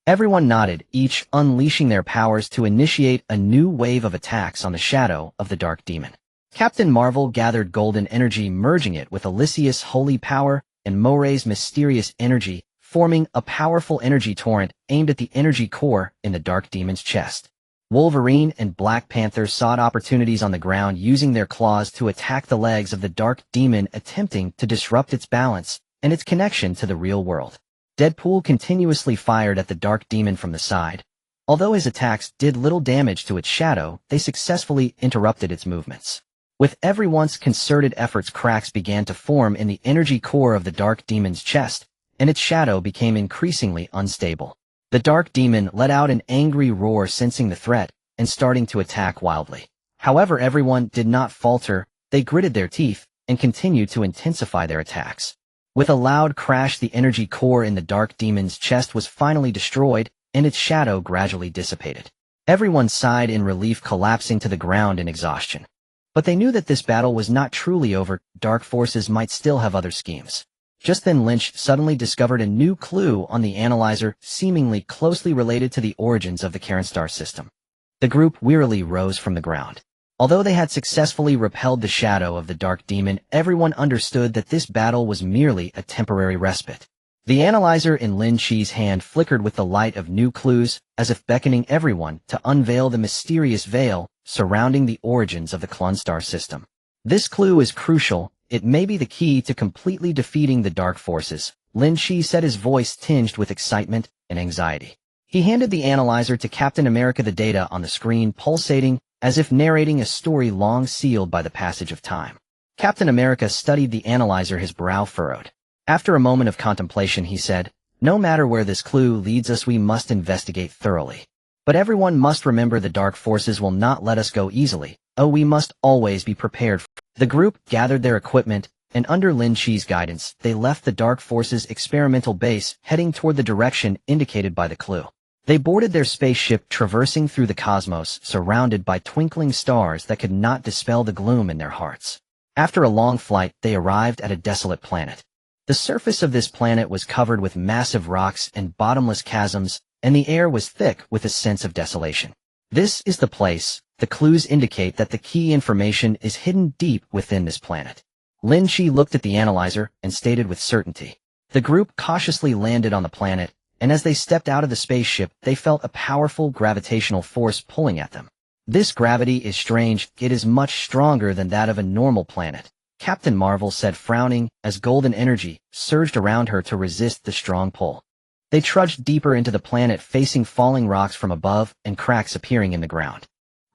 Everyone nodded, each unleashing their powers to initiate a new wave of attacks on the shadow of the dark demon. Captain Marvel gathered golden energy, merging it with Alicia's holy power and Moray's mysterious energy, forming a powerful energy torrent aimed at the energy core in the dark demon's chest. Wolverine and Black Panther sought opportunities on the ground, using their claws to attack the legs of the dark demon, attempting to disrupt its balance and its connection to the real world. Deadpool continuously fired at the dark demon from the side. Although his attacks did little damage to its shadow, they successfully interrupted its movements. With everyone's concerted efforts, cracks began to form in the energy core of the dark demon's chest, and its shadow became increasingly unstable. The dark demon let out an angry roar, sensing the threat and starting to attack wildly. However, everyone did not falter. They gritted their teeth and continued to intensify their attacks. With a loud crash, the energy core in the dark demon's chest was finally destroyed, and its shadow gradually dissipated. Everyone sighed in relief, collapsing to the ground in exhaustion. But they knew that this battle was not truly over. Dark forces might still have other schemes. Just then, Lynch suddenly discovered a new clue on the analyzer, seemingly closely related to the origins of the Star system. The group wearily rose from the ground. Although they had successfully repelled the shadow of the dark demon, everyone understood that this battle was merely a temporary respite. The analyzer in Lin Chi's hand flickered with the light of new clues, as if beckoning everyone to unveil the mysterious veil surrounding the origins of the Star system. This clue is crucial. It may be the key to completely defeating the dark forces, Lin Chi said, his voice tinged with excitement and anxiety. He handed the analyzer to Captain America, the data on the screen pulsating as if narrating a story long sealed by the passage of time. Captain America studied the analyzer, his brow furrowed. After a moment of contemplation, he said, no matter where this clue leads us, we must investigate thoroughly. But everyone must remember the dark forces will not let us go easily. We must always be prepared. The group gathered their equipment, and under Lin Chi's guidance, they left the dark forces' experimental base, heading toward the direction indicated by the clue. They boarded their spaceship, traversing through the cosmos, surrounded by twinkling stars that could not dispel the gloom in their hearts. After a long flight, they arrived at a desolate planet. The surface of this planet was covered with massive rocks and bottomless chasms, and the air was thick with a sense of desolation. This is the place. The clues indicate that the key information is hidden deep within this planet. Lin Chi looked at the analyzer and stated with certainty. The group cautiously landed on the planet, and as they stepped out of the spaceship, they felt a powerful gravitational force pulling at them. This gravity is strange. It is much stronger than that of a normal planet, Captain Marvel said, frowning, as golden energy surged around her to resist the strong pull. They trudged deeper into the planet, facing falling rocks from above and cracks appearing in the ground.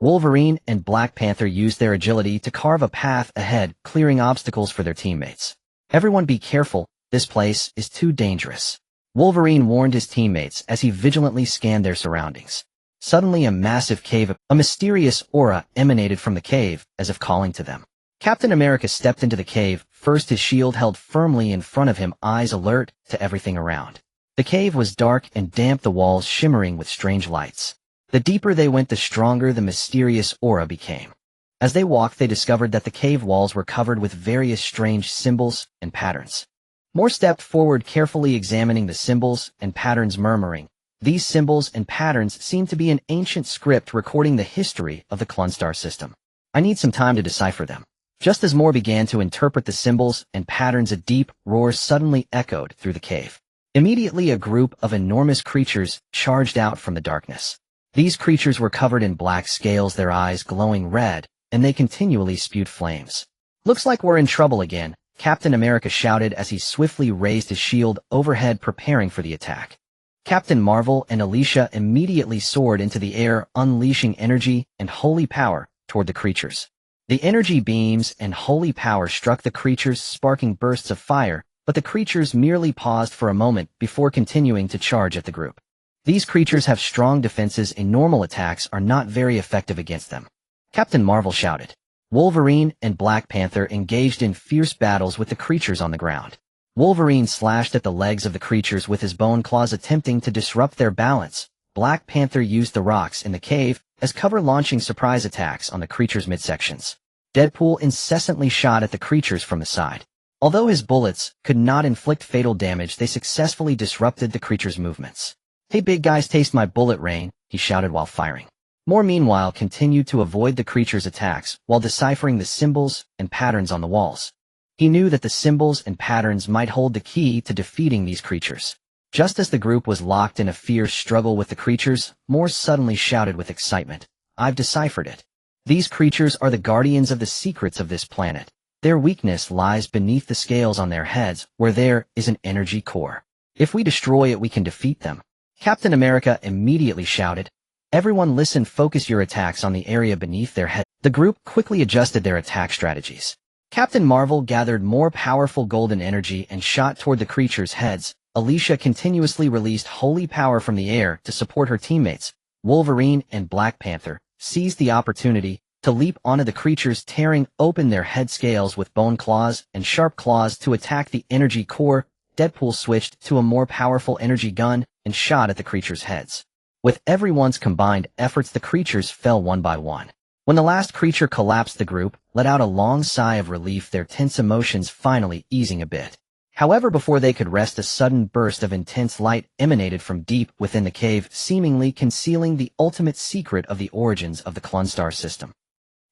Wolverine and Black Panther used their agility to carve a path ahead, clearing obstacles for their teammates. Everyone be careful, this place is too dangerous. Wolverine warned his teammates as he vigilantly scanned their surroundings. Suddenly, a massive cave, a mysterious aura emanated from the cave, as if calling to them. Captain America stepped into the cave, first his shield held firmly in front of him, eyes alert to everything around. The cave was dark and damp, the walls shimmering with strange lights. The deeper they went, the stronger the mysterious aura became. As they walked, they discovered that the cave walls were covered with various strange symbols and patterns. Moore stepped forward, carefully examining the symbols and patterns, murmuring, These symbols and patterns seem to be an ancient script recording the history of the Klunstar system. I need some time to decipher them. Just as Moore began to interpret the symbols and patterns, a deep roar suddenly echoed through the cave. Immediately, a group of enormous creatures charged out from the darkness. These creatures were covered in black scales, their eyes glowing red, and they continually spewed flames. "Looks like we're in trouble again," Captain America shouted as he swiftly raised his shield overhead, preparing for the attack. Captain Marvel and Alicia immediately soared into the air, unleashing energy and holy power toward the creatures. The energy beams and holy power struck the creatures, sparking bursts of fire, but the creatures merely paused for a moment before continuing to charge at the group. These creatures have strong defenses, and normal attacks are not very effective against them. Captain Marvel shouted. Wolverine and Black Panther engaged in fierce battles with the creatures on the ground. Wolverine slashed at the legs of the creatures with his bone claws, attempting to disrupt their balance. Black Panther used the rocks in the cave as cover, launching surprise attacks on the creatures' midsections. Deadpool incessantly shot at the creatures from the side. Although his bullets could not inflict fatal damage, they successfully disrupted the creatures' movements. "Hey big guys, taste my bullet rain," he shouted while firing. Moore, meanwhile, continued to avoid the creatures' attacks while deciphering the symbols and patterns on the walls. He knew that the symbols and patterns might hold the key to defeating these creatures. Just as the group was locked in a fierce struggle with the creatures, Moore suddenly shouted with excitement, "I've deciphered it. These creatures are the guardians of the secrets of this planet. Their weakness lies beneath the scales on their heads, where there is an energy core. If we destroy it, we can defeat them." Captain America immediately shouted, "Everyone listen, focus your attacks on the area beneath their head." The group quickly adjusted their attack strategies. Captain Marvel gathered more powerful golden energy and shot toward the creatures' heads. Alicia continuously released holy power from the air to support her teammates. Wolverine and Black Panther seized the opportunity to leap onto the creatures, tearing open their head scales with bone claws and sharp claws to attack the energy core. Deadpool switched to a more powerful energy gun and shot at the creatures' heads. With everyone's combined efforts, the creatures fell one by one. When the last creature collapsed, the group let out a long sigh of relief, their tense emotions finally easing a bit. However, before they could rest, a sudden burst of intense light emanated from deep within the cave, seemingly concealing the ultimate secret of the origins of the Klunstar system.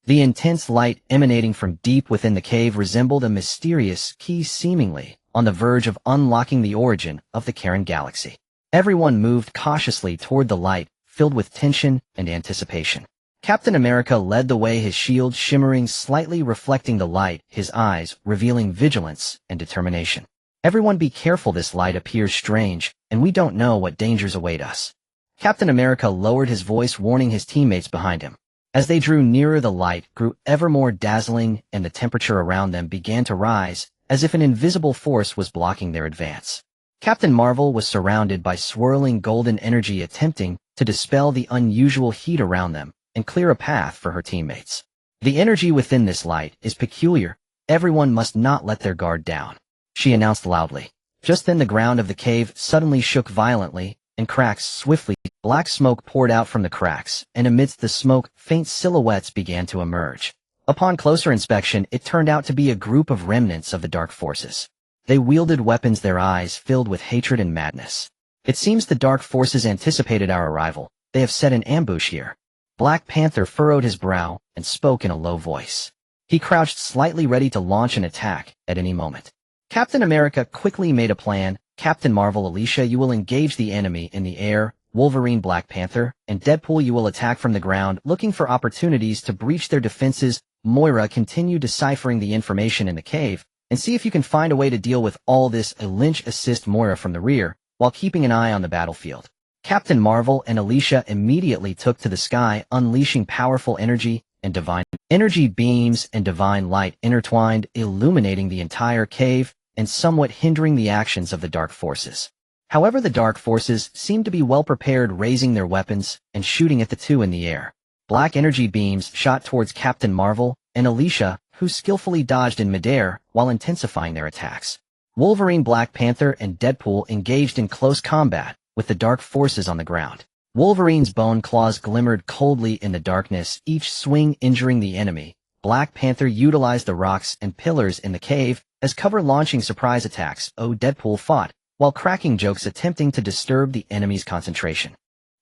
The intense light emanating from deep within the cave resembled a mysterious key, seemingly on the verge of unlocking the origin of the Karen galaxy. Everyone moved cautiously toward the light, filled with tension and anticipation. Captain America led the way, his shield shimmering slightly, reflecting the light, his eyes revealing vigilance and determination. "Everyone be careful, this light appears strange, and we don't know what dangers await us." Captain America lowered his voice, warning his teammates behind him. As they drew nearer, the light grew ever more dazzling, and the temperature around them began to rise, as if an invisible force was blocking their advance. Captain Marvel was surrounded by swirling golden energy, attempting to dispel the unusual heat around them and clear a path for her teammates. "The energy within this light is peculiar. Everyone must not let their guard down," she announced loudly. Just then, the ground of the cave suddenly shook violently, and cracks swiftly. Black smoke poured out from the cracks, and amidst the smoke, faint silhouettes began to emerge. Upon closer inspection, it turned out to be a group of remnants of the dark forces. They wielded weapons, their eyes filled with hatred and madness. "It seems the dark forces anticipated our arrival. They have set an ambush here." Black Panther furrowed his brow and spoke in a low voice. He crouched slightly, ready to launch an attack at any moment. Captain America quickly made a plan. "Captain Marvel, Alicia, you will engage the enemy in the air. Wolverine, Black Panther, and Deadpool, you will attack from the ground, looking for opportunities to breach their defenses. Moira, continue deciphering the information in the cave, and see if you can find a way to deal with all this. Lynch, assist Moira from the rear, while keeping an eye on the battlefield." Captain Marvel and Alicia immediately took to the sky, unleashing powerful energy and divine energy beams and divine light intertwined, illuminating the entire cave and somewhat hindering the actions of the dark forces. However, the dark forces seemed to be well prepared, raising their weapons and shooting at the two in the air. Black energy beams shot towards Captain Marvel and Alicia, who skillfully dodged in midair while intensifying their attacks. Wolverine, Black Panther, and Deadpool engaged in close combat with the dark forces on the ground. Wolverine's bone claws glimmered coldly in the darkness, each swing injuring the enemy. Black Panther utilized the rocks and pillars in the cave as cover, launching surprise attacks. Deadpool fought while cracking jokes attempting to disturb the enemy's concentration.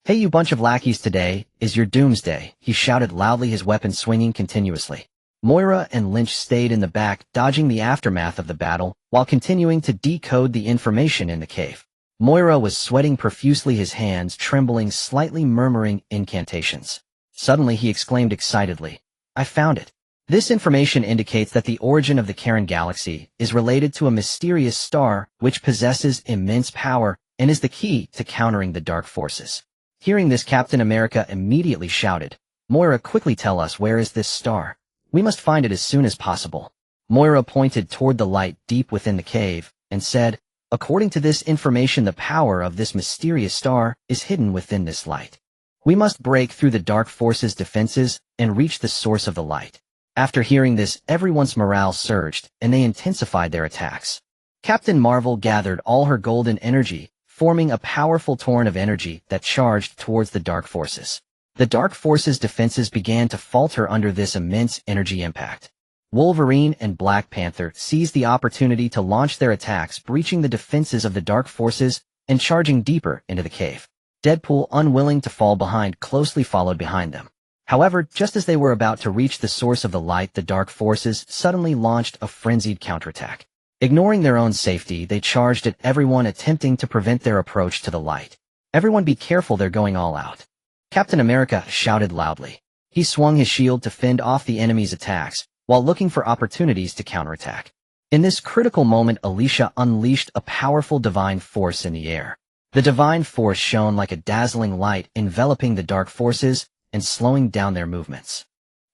"Hey, you bunch of lackeys, today is your doomsday," he shouted loudly, his weapon swinging continuously. Moira and Lynch stayed in the back, dodging the aftermath of the battle, while continuing to decode the information in the cave. Moira was sweating profusely, his hands trembling slightly, murmuring incantations. Suddenly he exclaimed excitedly, "I found it. This information indicates that the origin of the Karen galaxy is related to a mysterious star which possesses immense power and is the key to countering the dark forces." Hearing this, Captain America immediately shouted, "Moira, quickly tell us, where is this star? We must find it as soon as possible." Moira pointed toward the light deep within the cave and said, "According to this information, the power of this mysterious star is hidden within this light. We must break through the dark forces' defenses and reach the source of the light." After hearing this, everyone's morale surged, and they intensified their attacks. Captain Marvel gathered all her golden energy, forming a powerful torrent of energy that charged towards the dark forces. The dark forces' defenses began to falter under this immense energy impact. Wolverine and Black Panther seized the opportunity to launch their attacks, breaching the defenses of the dark forces and charging deeper into the cave. Deadpool, unwilling to fall behind, closely followed behind them. However, just as they were about to reach the source of the light, the dark forces suddenly launched a frenzied counterattack. Ignoring their own safety, they charged at everyone, attempting to prevent their approach to the light. "Everyone be careful, they're going all out," Captain America shouted loudly. He swung his shield to fend off the enemy's attacks, while looking for opportunities to counterattack. In this critical moment, Alicia unleashed a powerful divine force in the air. The divine force shone like a dazzling light, enveloping the dark forces and slowing down their movements.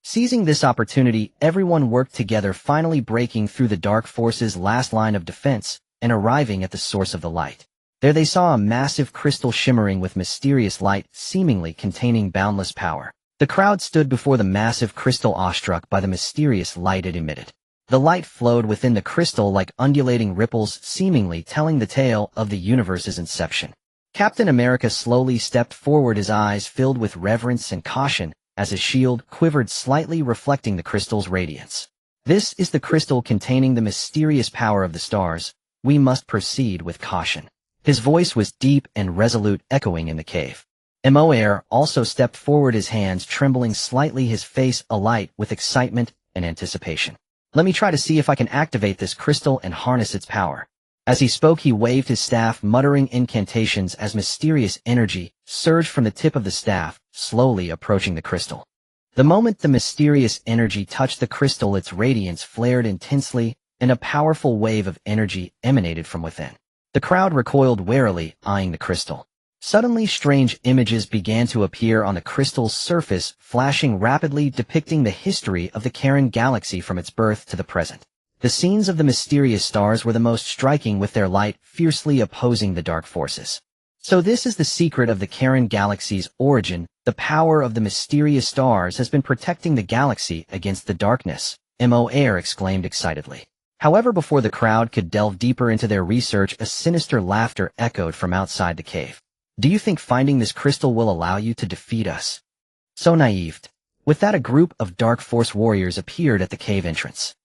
Seizing this opportunity, everyone worked together, finally breaking through the dark forces' last line of defense and arriving at the source of the light. There they saw a massive crystal shimmering with mysterious light, seemingly containing boundless power. The crowd stood before the massive crystal, awestruck by the mysterious light it emitted. The light flowed within the crystal like undulating ripples, seemingly telling the tale of the universe's inception. Captain America slowly stepped forward, his eyes filled with reverence and caution, as his shield quivered slightly, reflecting the crystal's radiance. "This is the crystal containing the mysterious power of the stars. We must proceed with caution." His voice was deep and resolute, echoing in the cave. Moir also stepped forward, his hands trembling slightly, his face alight with excitement and anticipation. "Let me try to see if I can activate this crystal and harness its power." As he spoke, he waved his staff, muttering incantations as mysterious energy surged from the tip of the staff, slowly approaching the crystal. The moment the mysterious energy touched the crystal, its radiance flared intensely, and a powerful wave of energy emanated from within. The crowd recoiled warily, eyeing the crystal. Suddenly, strange images began to appear on the crystal's surface, flashing rapidly, depicting the history of the Karen galaxy from its birth to the present. The scenes of the mysterious stars were the most striking, with their light fiercely opposing the dark forces. "So this is the secret of the Karen galaxy's origin. The power of the mysterious stars has been protecting the galaxy against the darkness," Moir exclaimed excitedly. However, before the crowd could delve deeper into their research, a sinister laughter echoed from outside the cave. "Do you think finding this crystal will allow you to defeat us? So naive." With that, a group of Dark Force warriors appeared at the cave entrance.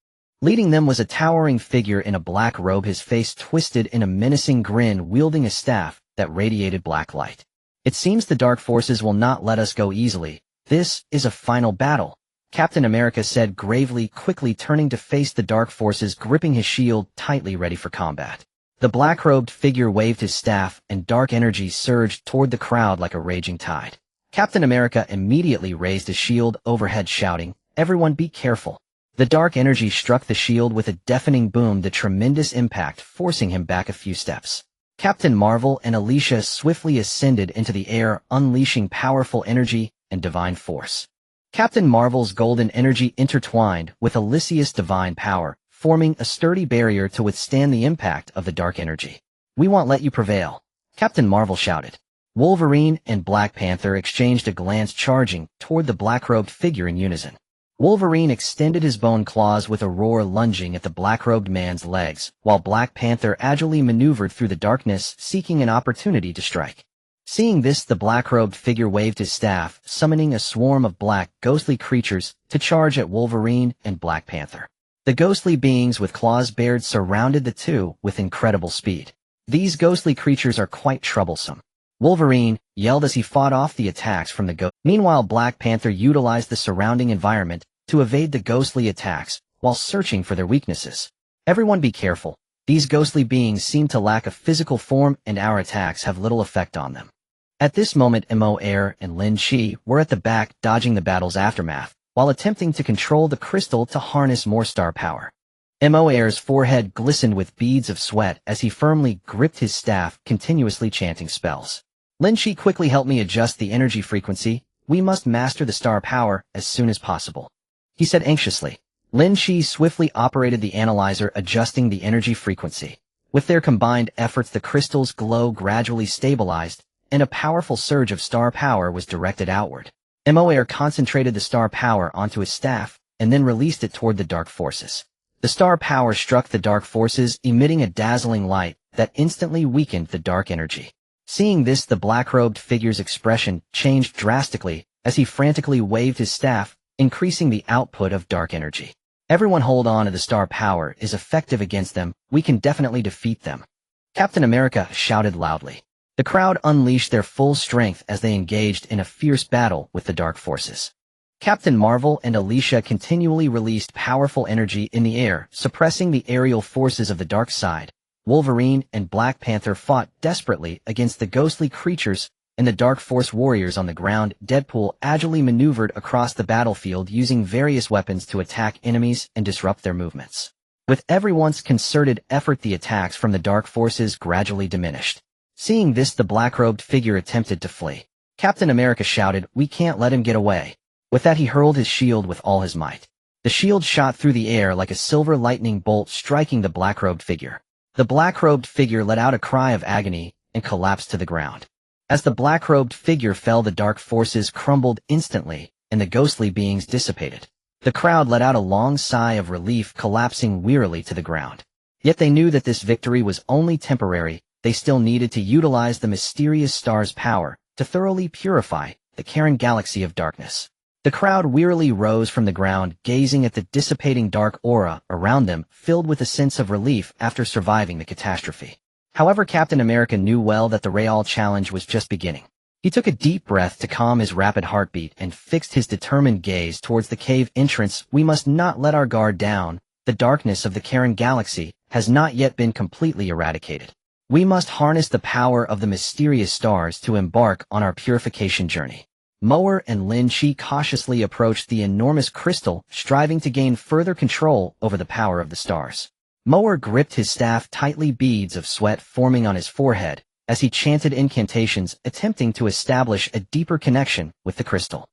Leading them was a towering figure in a black robe, his face twisted in a menacing grin, wielding a staff that radiated black light. "It seems the dark forces will not let us go easily. This is a final battle," Captain America said gravely, quickly turning to face the dark forces, gripping his shield tightly, ready for combat. The black-robed figure waved his staff, and dark energy surged toward the crowd like a raging tide. Captain America immediately raised his shield overhead, shouting, "Everyone be careful." The dark energy struck the shield with a deafening boom, the tremendous impact forcing him back a few steps. Captain Marvel and Alicia swiftly ascended into the air, unleashing powerful energy and divine force. Captain Marvel's golden energy intertwined with Alicia's divine power, forming a sturdy barrier to withstand the impact of the dark energy. "We won't let you prevail," Captain Marvel shouted. Wolverine and Black Panther exchanged a glance, charging toward the black-robed figure in unison. Wolverine extended his bone claws with a roar, lunging at the black-robed man's legs, while Black Panther agilely maneuvered through the darkness, seeking an opportunity to strike. Seeing this, the black-robed figure waved his staff, summoning a swarm of black, ghostly creatures to charge at Wolverine and Black Panther. The ghostly beings with claws bared surrounded the two with incredible speed. These ghostly creatures are quite troublesome. Wolverine yelled as he fought off the attacks from the ghost. Meanwhile, Black Panther utilized the surrounding environment to evade the ghostly attacks while searching for their weaknesses. Everyone be careful. These ghostly beings seem to lack a physical form and our attacks have little effect on them. At this moment, Mo Air and Lynch were at the back dodging the battle's aftermath, while attempting to control the crystal to harness more star power. Mo Air's forehead glistened with beads of sweat as he firmly gripped his staff, continuously chanting spells. Lynch quickly helped me adjust the energy frequency. We must master the star power as soon as possible, he said anxiously. Lynch swiftly operated the analyzer, adjusting the energy frequency. With their combined efforts, the crystal's glow gradually stabilized, and a powerful surge of star power was directed outward. Mo Air concentrated the star power onto his staff, and then released it toward the dark forces. The star power struck the dark forces, emitting a dazzling light that instantly weakened the dark energy. Seeing this, the black-robed figure's expression changed drastically as he frantically waved his staff, increasing the output of dark energy. Everyone hold on to the star power is effective against them. We can definitely defeat them, Captain America shouted loudly. The crowd unleashed their full strength as they engaged in a fierce battle with the dark forces. Captain Marvel and Alicia continually released powerful energy in the air, suppressing the aerial forces of the dark side. Wolverine and Black Panther fought desperately against the ghostly creatures and the Dark Force warriors on the ground. Deadpool agilely maneuvered across the battlefield using various weapons to attack enemies and disrupt their movements. With everyone's concerted effort, the attacks from the Dark Forces gradually diminished. Seeing this, the black-robed figure attempted to flee. Captain America shouted, "We can't let him get away." With that, he hurled his shield with all his might. The shield shot through the air like a silver lightning bolt, striking the black-robed figure. The black-robed figure let out a cry of agony and collapsed to the ground. As the black-robed figure fell, the dark forces crumbled instantly, and the ghostly beings dissipated. The crowd let out a long sigh of relief, collapsing wearily to the ground. Yet they knew that this victory was only temporary. They still needed to utilize the mysterious star's power to thoroughly purify the Karen galaxy of darkness. The crowd wearily rose from the ground, gazing at the dissipating dark aura around them, filled with a sense of relief after surviving the catastrophe. However, Captain America knew well that the Real challenge was just beginning. He took a deep breath to calm his rapid heartbeat and fixed his determined gaze towards the cave entrance. We must not let our guard down. The darkness of the Karen galaxy has not yet been completely eradicated. We must harness the power of the mysterious stars to embark on our purification journey. Mower and Lynch cautiously approached the enormous crystal, striving to gain further control over the power of the stars. Mower gripped his staff tightly, beads of sweat forming on his forehead as he chanted incantations, attempting to establish a deeper connection with the crystal.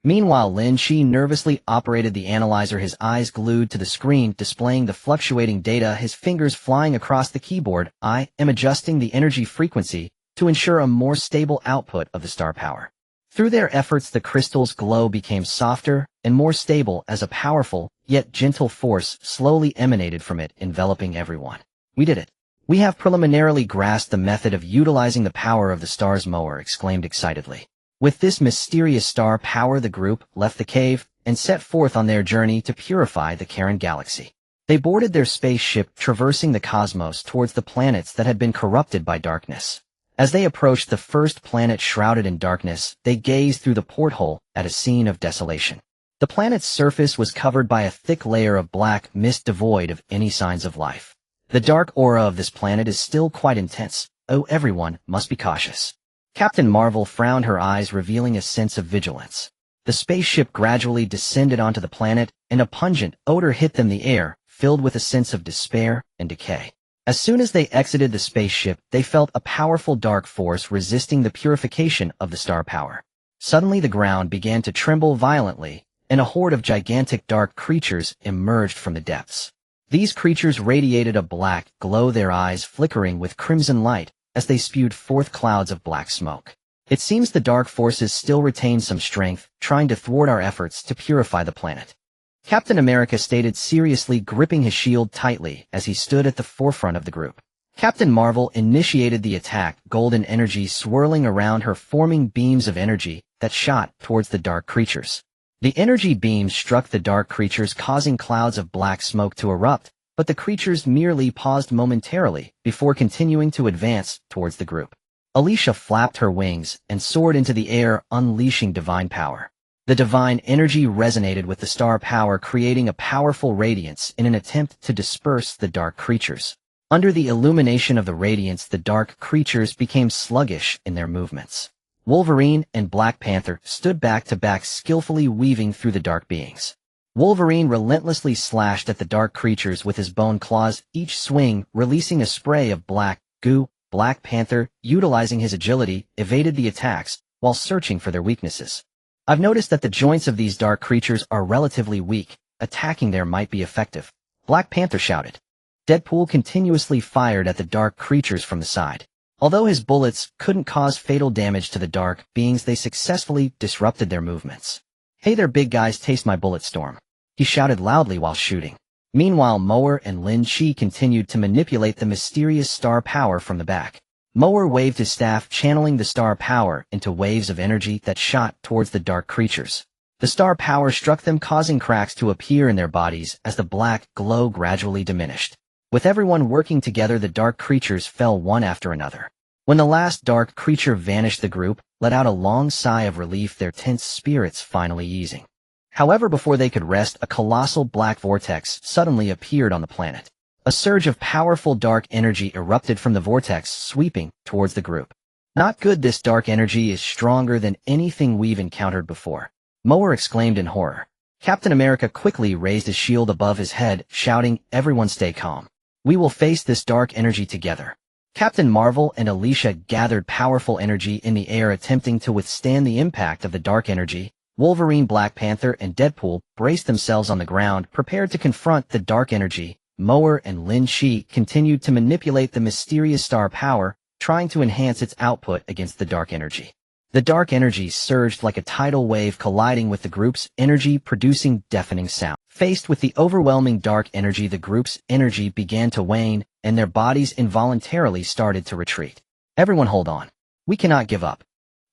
Meanwhile, Lynch nervously operated the analyzer, his eyes glued to the screen displaying the fluctuating data, his fingers flying across the keyboard. I am adjusting the energy frequency to ensure a more stable output of the star power. Through their efforts, the crystal's glow became softer and more stable as a powerful, yet gentle force slowly emanated from it, enveloping everyone. We did it. We have preliminarily grasped the method of utilizing the power of the stars, Mower exclaimed excitedly. With this mysterious star power, the group left the cave and set forth on their journey to purify the Karen galaxy. They boarded their spaceship, traversing the cosmos towards the planets that had been corrupted by darkness. As they approached the first planet shrouded in darkness, they gazed through the porthole at a scene of desolation. The planet's surface was covered by a thick layer of black mist devoid of any signs of life. The dark aura of this planet is still quite intense. Oh, everyone must be cautious. Captain Marvel frowned, her eyes revealing a sense of vigilance. The spaceship gradually descended onto the planet, and a pungent odor hit them, the air filled with a sense of despair and decay. As soon as they exited the spaceship, they felt a powerful dark force resisting the purification of the star power. Suddenly the ground began to tremble violently, and a horde of gigantic dark creatures emerged from the depths. These creatures radiated a black glow, their eyes flickering with crimson light as they spewed forth clouds of black smoke. It seems the dark forces still retain some strength, trying to thwart our efforts to purify the planet, Captain America stated seriously, gripping his shield tightly as he stood at the forefront of the group. Captain Marvel initiated the attack, golden energy swirling around her, forming beams of energy that shot towards the dark creatures. The energy beams struck the dark creatures, causing clouds of black smoke to erupt, but the creatures merely paused momentarily before continuing to advance towards the group. Alicia flapped her wings and soared into the air, unleashing divine power. The divine energy resonated with the star power, creating a powerful radiance in an attempt to disperse the dark creatures. Under the illumination of the radiance, the dark creatures became sluggish in their movements. Wolverine and Black Panther stood back to back, skillfully weaving through the dark beings. Wolverine relentlessly slashed at the dark creatures with his bone claws, each swing releasing a spray of black goo. Black Panther, utilizing his agility, evaded the attacks while searching for their weaknesses. I've noticed that the joints of these dark creatures are relatively weak. Attacking there might be effective, Black Panther shouted. Deadpool continuously fired at the dark creatures from the side. Although his bullets couldn't cause fatal damage to the dark beings, they successfully disrupted their movements. "Hey there, big guys, taste my bullet storm," he shouted loudly while shooting. Meanwhile, Mower and Lynch continued to manipulate the mysterious star power from the back. Mower waved his staff, channeling the star power into waves of energy that shot towards the dark creatures. The star power struck them, causing cracks to appear in their bodies as the black glow gradually diminished. With everyone working together, the dark creatures fell one after another. When the last dark creature vanished, the group let out a long sigh of relief, their tense spirits finally easing. However, before they could rest, a colossal black vortex suddenly appeared on the planet. A surge of powerful dark energy erupted from the vortex, sweeping towards the group. "Not good, this dark energy is stronger than anything we've encountered before," Mower exclaimed in horror. Captain America quickly raised his shield above his head, shouting, "Everyone stay calm. We will face this dark energy together." Captain Marvel and Alicia gathered powerful energy in the air, attempting to withstand the impact of the dark energy. Wolverine, Black Panther, and Deadpool braced themselves on the ground, prepared to confront the dark energy. Mower and Lynch continued to manipulate the mysterious star power, trying to enhance its output against the dark energy. The dark energy surged like a tidal wave, colliding with the group's energy, producing deafening sound. Faced with the overwhelming dark energy, the group's energy began to wane, and their bodies involuntarily started to retreat. "Everyone hold on. We cannot give up."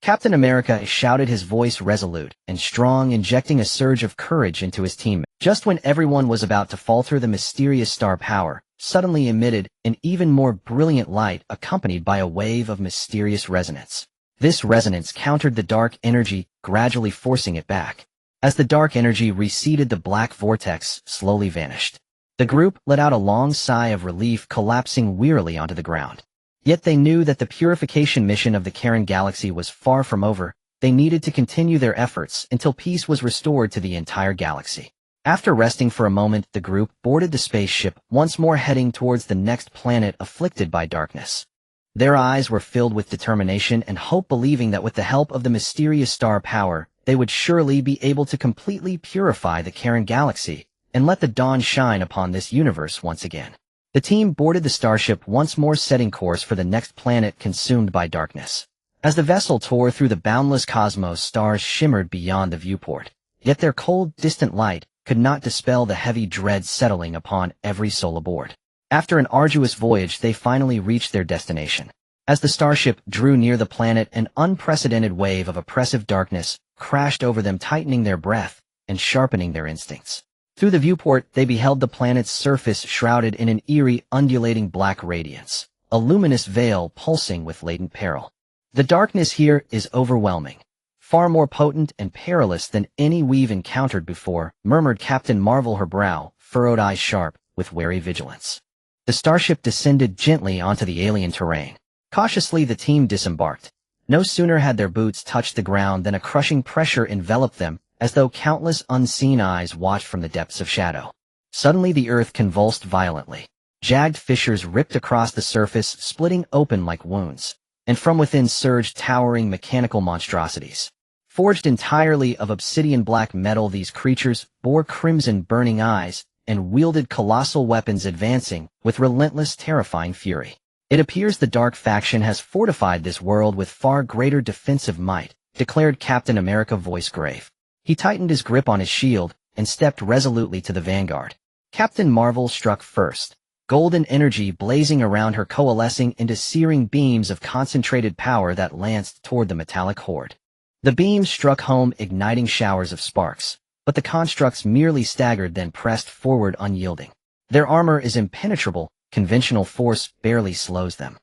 Captain America shouted, his voice resolute and strong, injecting a surge of courage into his team. Just when everyone was about to falter, the mysterious star power suddenly emitted an even more brilliant light, accompanied by a wave of mysterious resonance. This resonance countered the dark energy, gradually forcing it back. As the dark energy receded, the black vortex slowly vanished. The group let out a long sigh of relief, collapsing wearily onto the ground. Yet they knew that the purification mission of the Karen Galaxy was far from over. They needed to continue their efforts until peace was restored to the entire galaxy. After resting for a moment, the group boarded the spaceship, once more heading towards the next planet afflicted by darkness. Their eyes were filled with determination and hope, believing that with the help of the mysterious star power, they would surely be able to completely purify the Karen Galaxy and let the dawn shine upon this universe once again. The team boarded the starship, once more setting course for the next planet consumed by darkness. As the vessel tore through the boundless cosmos, stars shimmered beyond the viewport. Yet their cold, distant light could not dispel the heavy dread settling upon every soul aboard. After an arduous voyage, they finally reached their destination. As the starship drew near the planet, an unprecedented wave of oppressive darkness crashed over them, tightening their breath and sharpening their instincts. Through the viewport, they beheld the planet's surface shrouded in an eerie, undulating black radiance, a luminous veil pulsing with latent peril. "The darkness here is overwhelming, far more potent and perilous than any we've encountered before," murmured Captain Marvel, her brow, furrowed, eyes sharp with wary vigilance. The starship descended gently onto the alien terrain. Cautiously, the team disembarked. No sooner had their boots touched the ground than a crushing pressure enveloped them, as though countless unseen eyes watched from the depths of shadow. Suddenly the earth convulsed violently. Jagged fissures ripped across the surface, splitting open like wounds, and from within surged towering mechanical monstrosities. Forged entirely of obsidian black metal, these creatures bore crimson burning eyes and wielded colossal weapons, advancing with relentless, terrifying fury. "It appears the Dark Faction has fortified this world with far greater defensive might," declared Captain America, voice grave. He tightened his grip on his shield and stepped resolutely to the vanguard. Captain Marvel struck first, golden energy blazing around her, coalescing into searing beams of concentrated power that lanced toward the metallic horde. The beams struck home, igniting showers of sparks, but the constructs merely staggered, then pressed forward unyielding. Their armor is impenetrable, conventional force barely slows them.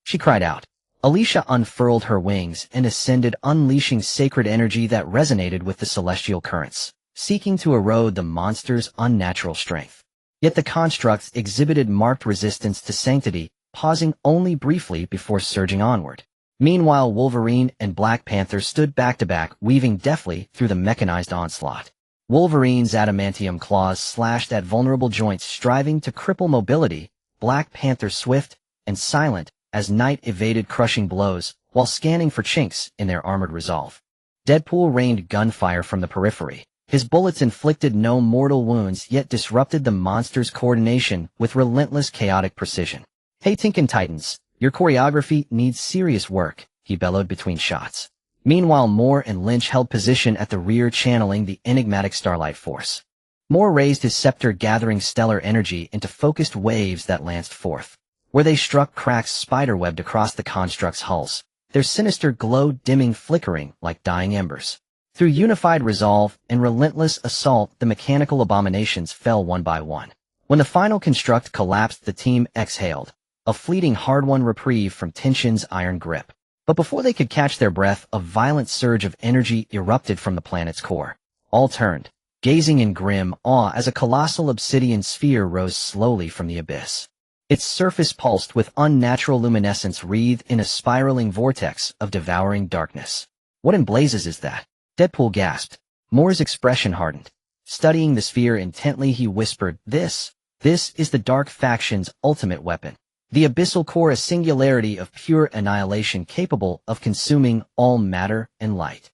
She cried out. Alicia unfurled her wings and ascended, unleashing sacred energy that resonated with the celestial currents, seeking to erode the monster's unnatural strength. Yet the constructs exhibited marked resistance to sanctity, pausing only briefly before surging onward. Meanwhile, Wolverine and Black Panther stood back-to-back, weaving deftly through the mechanized onslaught. Wolverine's adamantium claws slashed at vulnerable joints, striving to cripple mobility. Black Panther swift and silent as Night evaded crushing blows while scanning for chinks in their armored resolve. Deadpool rained gunfire from the periphery. His bullets inflicted no mortal wounds yet disrupted the monster's coordination with relentless chaotic precision. Hey Tinkin' Titans, your choreography needs serious work, he bellowed between shots. Meanwhile, Moore and Lynch held position at the rear, channeling the enigmatic Starlight Force. Moore raised his scepter, gathering stellar energy into focused waves that lanced forth. Where they struck, cracks spider-webbed across the construct's hulls, their sinister glow dimming, flickering like dying embers. Through unified resolve and relentless assault, the mechanical abominations fell one by one. When the final construct collapsed, the team exhaled, a fleeting hard-won reprieve from tension's iron grip. But before they could catch their breath, a violent surge of energy erupted from the planet's core. All turned, gazing in grim awe as a colossal obsidian sphere rose slowly from the abyss. Its surface pulsed with unnatural luminescence, wreathed in a spiraling vortex of devouring darkness. What in blazes is that? Deadpool gasped. Moore's expression hardened. Studying the sphere intently, he whispered, This is the Dark Faction's ultimate weapon. The abyssal core, a singularity of pure annihilation capable of consuming all matter and light.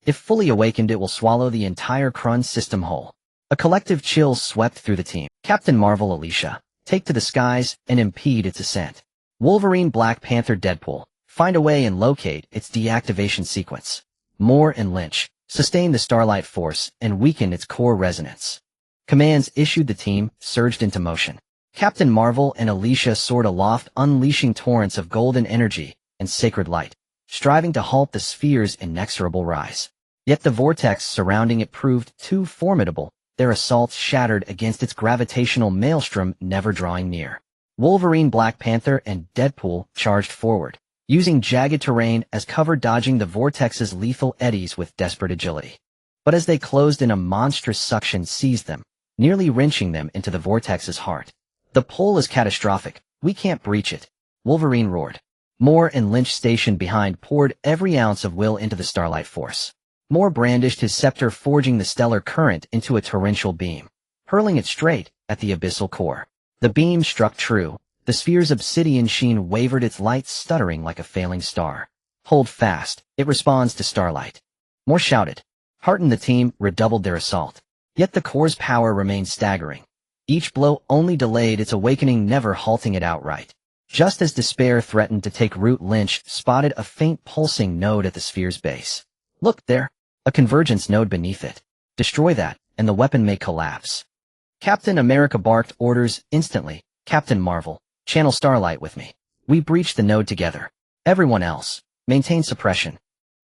If fully awakened, it will swallow the entire Krun system whole. A collective chill swept through the team. Captain Marvel, Alicia, take to the skies and impede its ascent. Wolverine, Black Panther, Deadpool, find a way and locate its deactivation sequence. Moore and Lynch, sustain the Starlight Force and weaken its core resonance. Commands issued. The team surged into motion. Captain Marvel and Alicia soared aloft, unleashing torrents of golden energy and sacred light, striving to halt the sphere's inexorable rise. Yet the vortex surrounding it proved too formidable, their assaults shattered against its gravitational maelstrom, never drawing near. Wolverine, Black Panther, and Deadpool charged forward, using jagged terrain as cover, dodging the vortex's lethal eddies with desperate agility. But as they closed in, a monstrous suction seized them, nearly wrenching them into the vortex's heart. The pull is catastrophic. We can't breach it, Wolverine roared. Moore and Lynch, stationed behind, poured every ounce of will into the Starlight Force. Moore brandished his scepter, forging the stellar current into a torrential beam, hurling it straight at the abyssal core. The beam struck true. The sphere's obsidian sheen wavered, its light stuttering like a failing star. Hold fast. It responds to starlight. Moore shouted. Heartened, the team redoubled their assault. Yet the core's power remained staggering. Each blow only delayed its awakening, never halting it outright. Just as despair threatened to take root, Lynch spotted a faint pulsing node at the sphere's base. Look there, a convergence node beneath it. Destroy that, and the weapon may collapse. Captain America barked orders instantly. Captain Marvel, channel Starlight with me. We breached the node together. Everyone else, maintain suppression.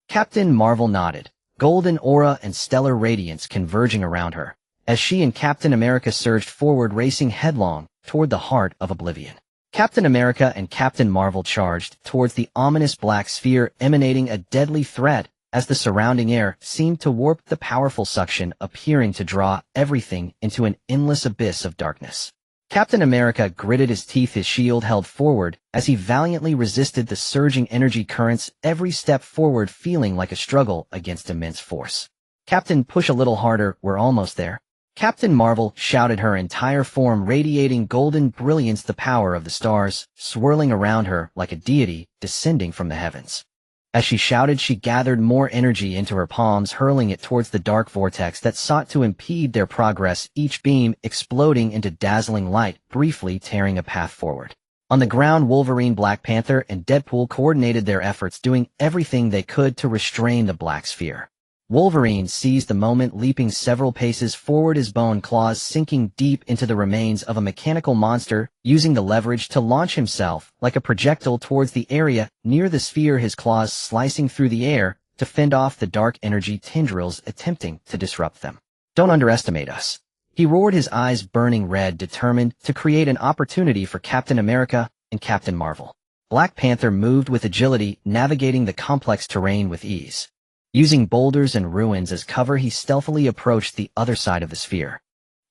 Captain Marvel nodded, golden aura and stellar radiance converging around her, as she and Captain America surged forward, racing headlong toward the heart of oblivion. Captain America and Captain Marvel charged towards the ominous black sphere, emanating a deadly threat as the surrounding air seemed to warp, the powerful suction appearing to draw everything into an endless abyss of darkness. Captain America gritted his teeth, his shield held forward as he valiantly resisted the surging energy currents, every step forward feeling like a struggle against immense force. Captain, push a little harder, we're almost there. Captain Marvel shouted, her entire form radiating golden brilliance, the power of the stars swirling around her like a deity descending from the heavens. As she shouted, she gathered more energy into her palms, hurling it towards the dark vortex that sought to impede their progress, each beam exploding into dazzling light, briefly tearing a path forward. On the ground, Wolverine, Black Panther, and Deadpool coordinated their efforts, doing everything they could to restrain the black sphere. Wolverine seized the moment, leaping several paces forward, his bone claws sinking deep into the remains of a mechanical monster, using the leverage to launch himself like a projectile towards the area near the sphere, his claws slicing through the air to fend off the dark energy tendrils attempting to disrupt them. Don't underestimate us. He roared, his eyes burning red, determined to create an opportunity for Captain America and Captain Marvel. Black Panther moved with agility, navigating the complex terrain with ease. Using boulders and ruins as cover, he stealthily approached the other side of the sphere.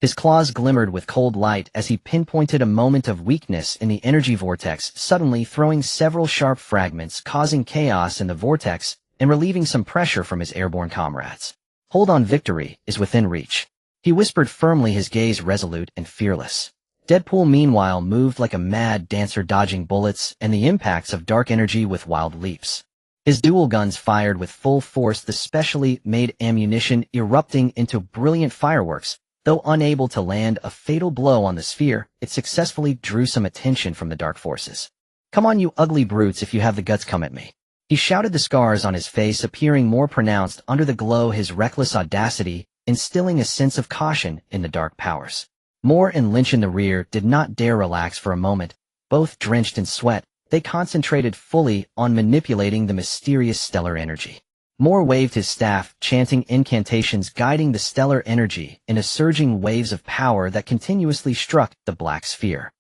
His claws glimmered with cold light as he pinpointed a moment of weakness in the energy vortex, suddenly throwing several sharp fragments, causing chaos in the vortex and relieving some pressure from his airborne comrades. "Hold on, victory is within reach," he whispered firmly, his gaze resolute and fearless. Deadpool, meanwhile, moved like a mad dancer, dodging bullets and the impacts of dark energy with wild leaps. His dual guns fired with full force, the specially made ammunition erupting into brilliant fireworks. Though unable to land a fatal blow on the sphere, it successfully drew some attention from the dark forces. "Come on, you ugly brutes, if you have the guts, come at me," he shouted, the scars on his face appearing more pronounced under the glow, his reckless audacity instilling a sense of caution in the dark powers. Moore and Lynch in the rear did not dare relax for a moment. Both drenched in sweat, they concentrated fully on manipulating the mysterious stellar energy. Moore waved his staff, chanting incantations guiding the stellar energy in a surging waves of power that continuously struck the black sphere.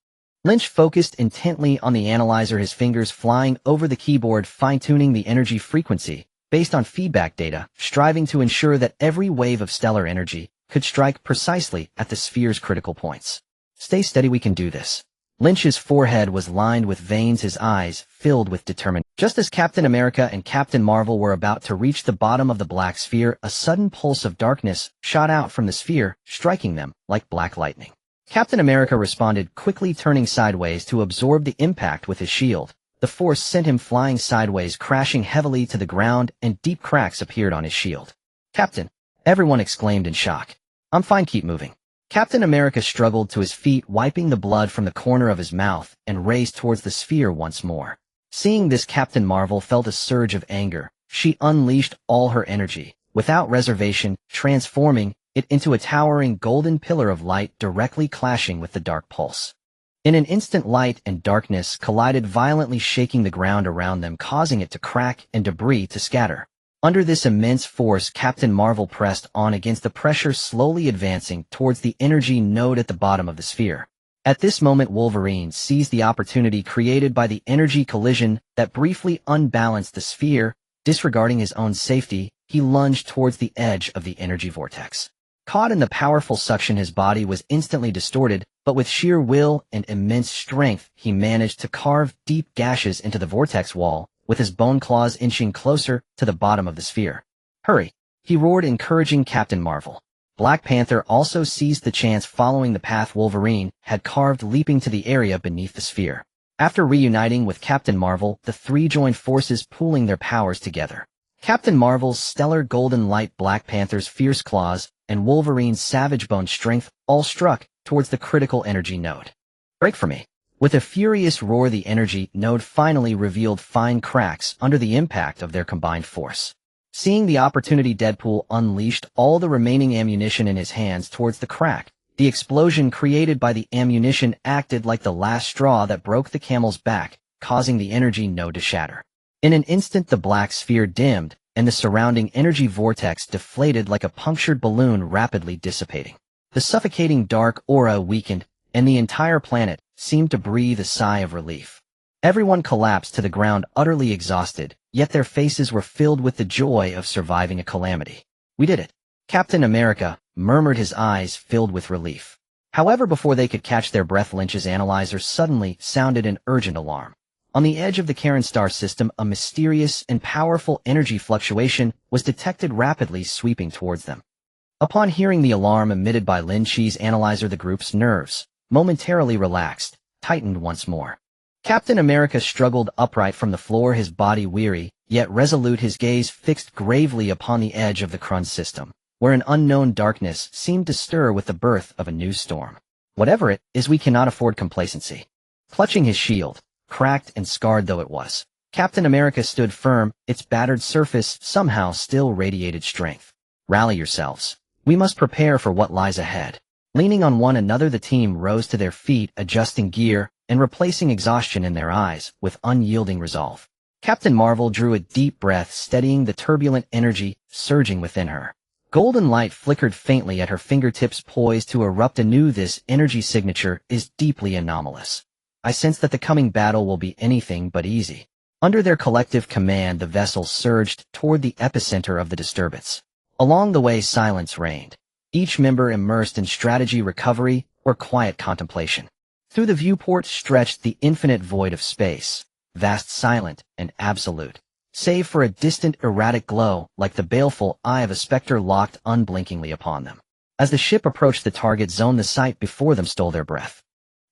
Lynch focused intently on the analyzer, his fingers flying over the keyboard, fine-tuning the energy frequency based on feedback data, striving to ensure that every wave of stellar energy could strike precisely at the sphere's critical points. "Stay steady, we can do this." Lynch's forehead was lined with veins, his eyes filled with determination. Just as Captain America and Captain Marvel were about to reach the bottom of the black sphere, a sudden pulse of darkness shot out from the sphere, striking them like black lightning. Captain America responded quickly, turning sideways to absorb the impact with his shield. The force sent him flying sideways, crashing heavily to the ground, and deep cracks appeared on his shield. "Captain!" everyone exclaimed in shock. "I'm fine, keep moving." Captain America struggled to his feet, wiping the blood from the corner of his mouth, and raced towards the sphere once more. Seeing this, Captain Marvel felt a surge of anger. She unleashed all her energy, without reservation, transforming it into a towering golden pillar of light directly clashing with the dark pulse. In an instant, light and darkness collided violently, shaking the ground around them, causing it to crack and debris to scatter. Under this immense force, Captain Marvel pressed on against the pressure, slowly advancing towards the energy node at the bottom of the sphere. At this moment, Wolverine seized the opportunity created by the energy collision that briefly unbalanced the sphere. Disregarding his own safety, he lunged towards the edge of the energy vortex. Caught in the powerful suction, his body was instantly distorted, but with sheer will and immense strength, he managed to carve deep gashes into the vortex wall, with his bone claws inching closer to the bottom of the sphere. "Hurry!" he roared, encouraging Captain Marvel. Black Panther also seized the chance, following the path Wolverine had carved, leaping to the area beneath the sphere. After reuniting with Captain Marvel, the three joined forces, pooling their powers together. Captain Marvel's stellar golden light, Black Panther's fierce claws, and Wolverine's savage bone strength all struck towards the critical energy node. "Break for me!" With a furious roar, the energy node finally revealed fine cracks under the impact of their combined force. Seeing the opportunity, Deadpool unleashed all the remaining ammunition in his hands towards the crack. The explosion created by the ammunition acted like the last straw that broke the camel's back, causing the energy node to shatter. In an instant, the black sphere dimmed, and the surrounding energy vortex deflated like a punctured balloon, rapidly dissipating. The suffocating dark aura weakened, and the entire planet seemed to breathe a sigh of relief. Everyone collapsed to the ground, utterly exhausted, yet their faces were filled with the joy of surviving a calamity. "We did it!" Captain America murmured, his eyes filled with relief. However, before they could catch their breath, Lynch's analyzer suddenly sounded an urgent alarm. On the edge of the Karen star system, a mysterious and powerful energy fluctuation was detected, rapidly sweeping towards them. Upon hearing the alarm emitted by Lynch's analyzer, the group's nerves momentarily relaxed, tightened once more. Captain America struggled upright from the floor, his body weary, yet resolute, his gaze fixed gravely upon the edge of the Krun system, where an unknown darkness seemed to stir with the birth of a new storm. "Whatever it is, we cannot afford complacency." Clutching his shield, cracked and scarred though it was, Captain America stood firm, its battered surface somehow still radiated strength. "Rally yourselves. We must prepare for what lies ahead." Leaning on one another, the team rose to their feet, adjusting gear and replacing exhaustion in their eyes with unyielding resolve. Captain Marvel drew a deep breath, steadying the turbulent energy surging within her. Golden light flickered faintly at her fingertips, poised to erupt anew. This energy signature is deeply anomalous. I sense that the coming battle will be anything but easy. Under their collective command, the vessel surged toward the epicenter of the disturbance. Along the way, silence reigned, each member immersed in strategy, recovery, or quiet contemplation. Through the viewport stretched the infinite void of space, vast, silent, and absolute, save for a distant, erratic glow like the baleful eye of a specter locked unblinkingly upon them. As the ship approached the target zone, the sight before them stole their breath.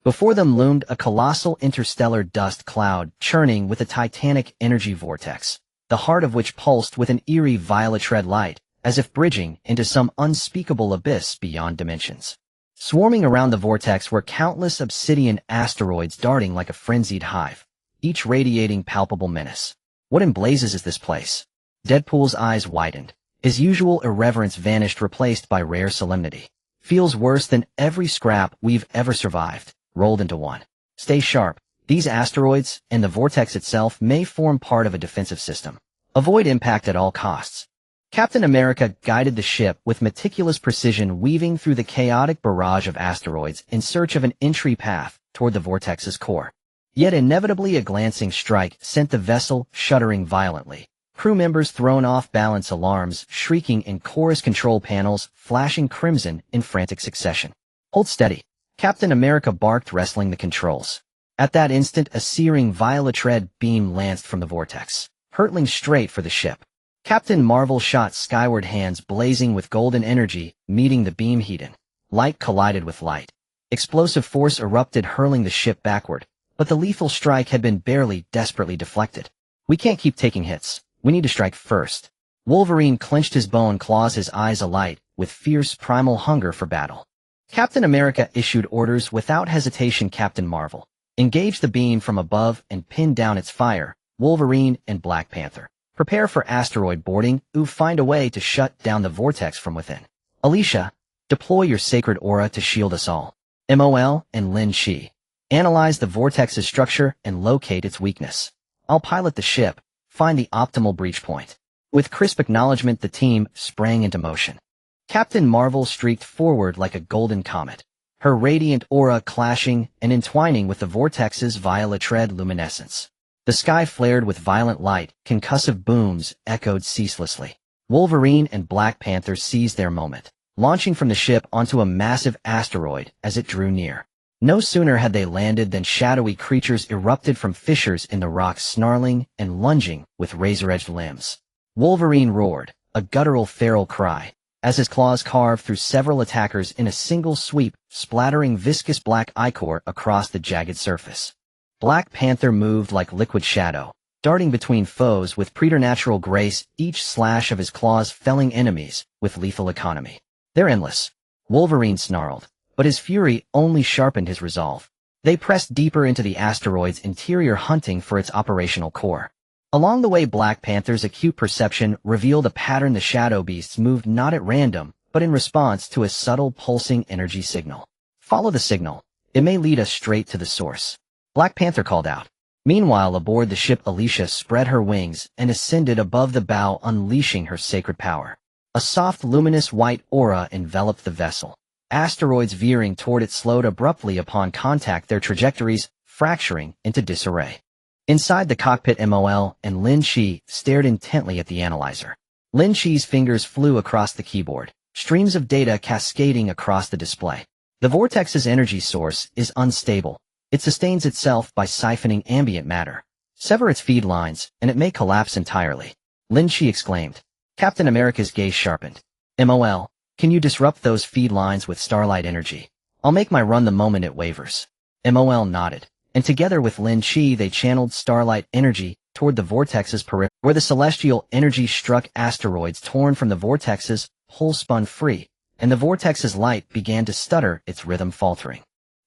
Before them loomed a colossal interstellar dust cloud churning with a titanic energy vortex, the heart of which pulsed with an eerie violet red light, as if bridging into some unspeakable abyss beyond dimensions. Swarming around the vortex were countless obsidian asteroids darting like a frenzied hive, each radiating palpable menace. What in blazes is this place? Deadpool's eyes widened. His usual irreverence vanished, replaced by rare solemnity. Feels worse than every scrap we've ever survived, rolled into one. Stay sharp. These asteroids, and the vortex itself, may form part of a defensive system. Avoid impact at all costs. Captain America guided the ship with meticulous precision, weaving through the chaotic barrage of asteroids in search of an entry path toward the vortex's core. Yet inevitably a glancing strike sent the vessel shuddering violently. Crew members thrown off balance, alarms shrieking in chorus, control panels flashing crimson in frantic succession. Hold steady. Captain America barked, wrestling the controls. At that instant, a searing violet red beam lanced from the vortex, hurtling straight for the ship. Captain Marvel shot skyward, hands blazing with golden energy, meeting the beam heat-in. Light collided with light. Explosive force erupted, hurling the ship backward, but the lethal strike had been barely, desperately deflected. We can't keep taking hits. We need to strike first. Wolverine clenched his bone claws, his eyes alight with fierce primal hunger for battle. Captain America issued orders without hesitation. Captain Marvel engaged the beam from above and pinned down its fire. Wolverine and Black Panther, prepare for asteroid boarding. Find a way to shut down the vortex from within. Alicia, deploy your sacred aura to shield us all. MOL and Lynch, analyze the vortex's structure and locate its weakness. I'll pilot the ship, find the optimal breach point. With crisp acknowledgement, the team sprang into motion. Captain Marvel streaked forward like a golden comet, her radiant aura clashing and entwining with the vortex's violet red luminescence. The sky flared with violent light, concussive booms echoed ceaselessly. Wolverine and Black Panther seized their moment, launching from the ship onto a massive asteroid as it drew near. No sooner had they landed than shadowy creatures erupted from fissures in the rocks, snarling and lunging with razor-edged limbs. Wolverine roared, a guttural feral cry, as his claws carved through several attackers in a single sweep, splattering viscous black ichor across the jagged surface. Black Panther moved like liquid shadow, darting between foes with preternatural grace, each slash of his claws felling enemies with lethal economy. They're endless. Wolverine snarled, but his fury only sharpened his resolve. They pressed deeper into the asteroid's interior, hunting for its operational core. Along the way, Black Panther's acute perception revealed a pattern. The shadow beasts moved not at random, but in response to a subtle pulsing energy signal. Follow the signal. It may lead us straight to the source. Black Panther called out. Meanwhile, aboard the ship, Alicia spread her wings and ascended above the bow, unleashing her sacred power. A soft, luminous white aura enveloped the vessel. Asteroids veering toward it slowed abruptly upon contact, their trajectories fracturing into disarray. Inside the cockpit, MOL and Lynch stared intently at the analyzer. Lynch's fingers flew across the keyboard, streams of data cascading across the display. The vortex's energy source is unstable. It sustains itself by siphoning ambient matter. Sever its feed lines, and it may collapse entirely. Lynch exclaimed. Captain America's gaze sharpened. MOL, can you disrupt those feed lines with starlight energy? I'll make my run the moment it wavers. MOL nodded, and together with Lynch they channeled starlight energy toward the vortex's periphery, where the celestial energy struck asteroids torn from the vortex's pull, spun free, and the vortex's light began to stutter, its rhythm faltering.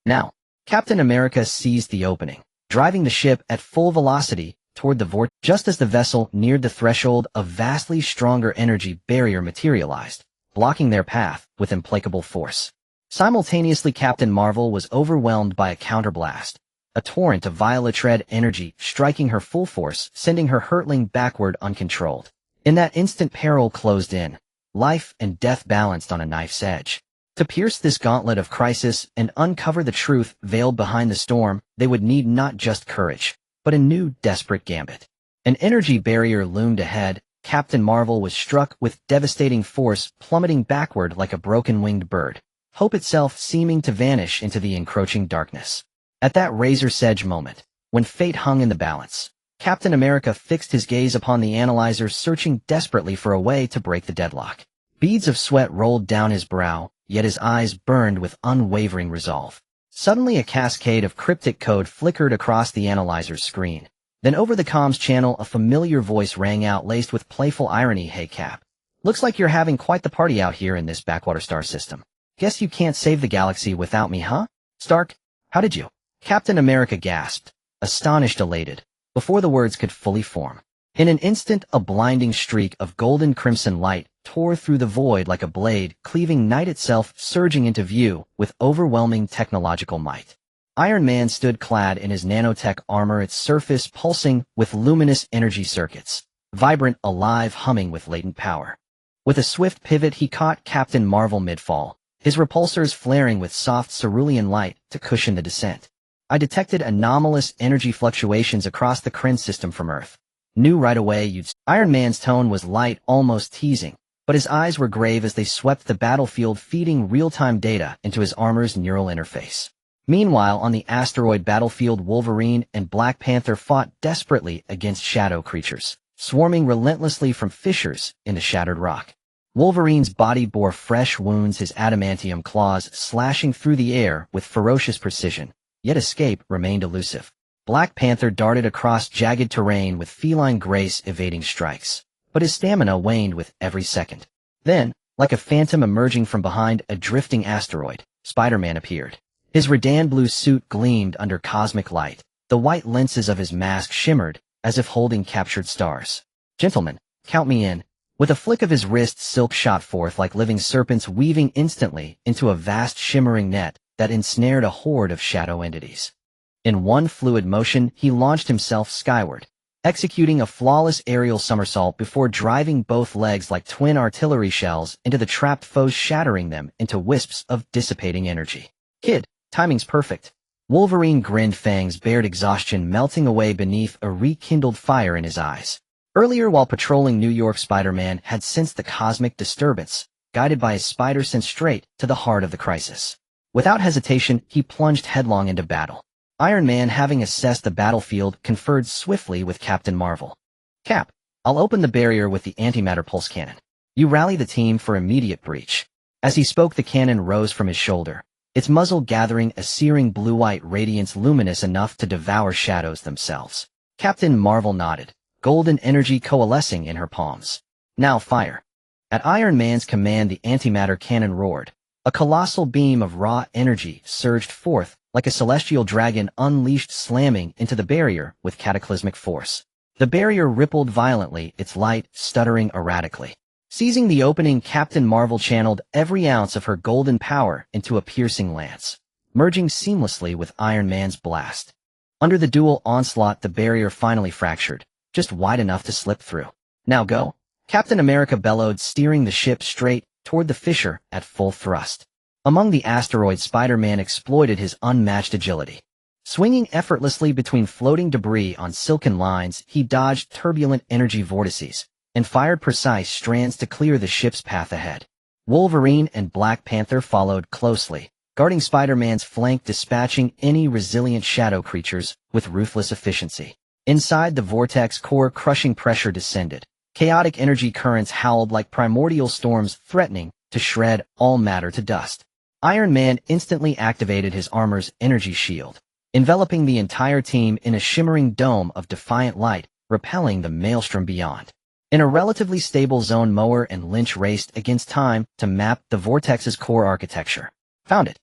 Now, Captain America seized the opening, driving the ship at full velocity toward the vortex. Just as the vessel neared the threshold, a vastly stronger energy barrier materialized, blocking their path with implacable force. Simultaneously, Captain Marvel was overwhelmed by a counterblast, a torrent of violet red energy striking her full force, sending her hurtling backward uncontrolled. In that instant, peril closed in. life and death balanced on a knife's edge. To pierce this gauntlet of crisis and uncover the truth veiled behind the storm, they would need not just courage, but a new desperate gambit. An energy barrier loomed ahead. Captain Marvel was struck with devastating force, plummeting backward like a broken-winged bird, hope itself seeming to vanish into the encroaching darkness. At that razor's edge moment, when fate hung in the balance, Captain America fixed his gaze upon the analyzer, searching desperately for a way to break the deadlock. Beads of sweat rolled down his brow, yet his eyes burned with unwavering resolve. Suddenly a cascade of cryptic code flickered across the analyzer's screen. Then over the comms channel a familiar voice rang out, laced with playful irony. "Hey Cap, looks like you're having quite the party out here in this backwater star system. Guess you can't save the galaxy without me, huh? Stark, how did you?" Captain America gasped, astonished, elated, before the words could fully form. In an instant a blinding streak of golden crimson light tore through the void like a blade, cleaving night itself, surging into view with overwhelming technological might. Iron Man stood clad in his nanotech armor, its surface pulsing with luminous energy circuits, vibrant, alive, humming with latent power. With a swift pivot he caught Captain Marvel mid-fall, his repulsors flaring with soft cerulean light to cushion the descent. "I detected anomalous energy fluctuations across the Kryn system from Earth. Knew right away you'd..." Iron Man's tone was light, almost teasing, but his eyes were grave as they swept the battlefield, feeding real-time data into his armor's neural interface. Meanwhile, on the asteroid battlefield, Wolverine and Black Panther fought desperately against shadow creatures, swarming relentlessly from fissures in the shattered rock. Wolverine's body bore fresh wounds, his adamantium claws slashing through the air with ferocious precision, yet escape remained elusive. Black Panther darted across jagged terrain with feline grace, evading strikes, but his stamina waned with every second. Then, like a phantom emerging from behind a drifting asteroid, Spider-Man appeared. His Redan blue suit gleamed under cosmic light. The white lenses of his mask shimmered, as if holding captured stars. "Gentlemen, count me in." With a flick of his wrist, silk shot forth like living serpents, weaving instantly into a vast shimmering net that ensnared a horde of shadow entities. In one fluid motion, he launched himself skyward, executing a flawless aerial somersault before driving both legs like twin artillery shells into the trapped foes, shattering them into wisps of dissipating energy. "Kid, timing's perfect." Wolverine grinned, fangs bared, exhaustion melting away beneath a rekindled fire in his eyes. Earlier, while patrolling New York, Spider-Man had sensed the cosmic disturbance, guided by his spider sense straight to the heart of the crisis. Without hesitation, he plunged headlong into battle. Iron Man, having assessed the battlefield, conferred swiftly with Captain Marvel. "Cap, I'll open the barrier with the antimatter pulse cannon. You rally the team for immediate breach." As he spoke, the cannon rose from his shoulder, its muzzle gathering a searing blue-white radiance luminous enough to devour shadows themselves. Captain Marvel nodded, golden energy coalescing in her palms. "Now fire." At Iron Man's command, the antimatter cannon roared. A colossal beam of raw energy surged forth like a celestial dragon unleashed, slamming into the barrier with cataclysmic force. The barrier rippled violently, its light stuttering erratically. Seizing the opening, Captain Marvel channeled every ounce of her golden power into a piercing lance, merging seamlessly with Iron Man's blast. Under the dual onslaught, the barrier finally fractured, just wide enough to slip through. "Now go," Captain America bellowed, steering the ship straight toward the fissure at full thrust. Among the asteroids, Spider-Man exploited his unmatched agility. Swinging effortlessly between floating debris on silken lines, he dodged turbulent energy vortices and fired precise strands to clear the ship's path ahead. Wolverine and Black Panther followed closely, guarding Spider-Man's flank, dispatching any resilient shadow creatures with ruthless efficiency. Inside the vortex core, crushing pressure descended. Chaotic energy currents howled like primordial storms, threatening to shred all matter to dust. Iron Man instantly activated his armor's energy shield, enveloping the entire team in a shimmering dome of defiant light, repelling the maelstrom beyond. In a relatively stable zone, Mower and Lynch raced against time to map the vortex's core architecture. Found it.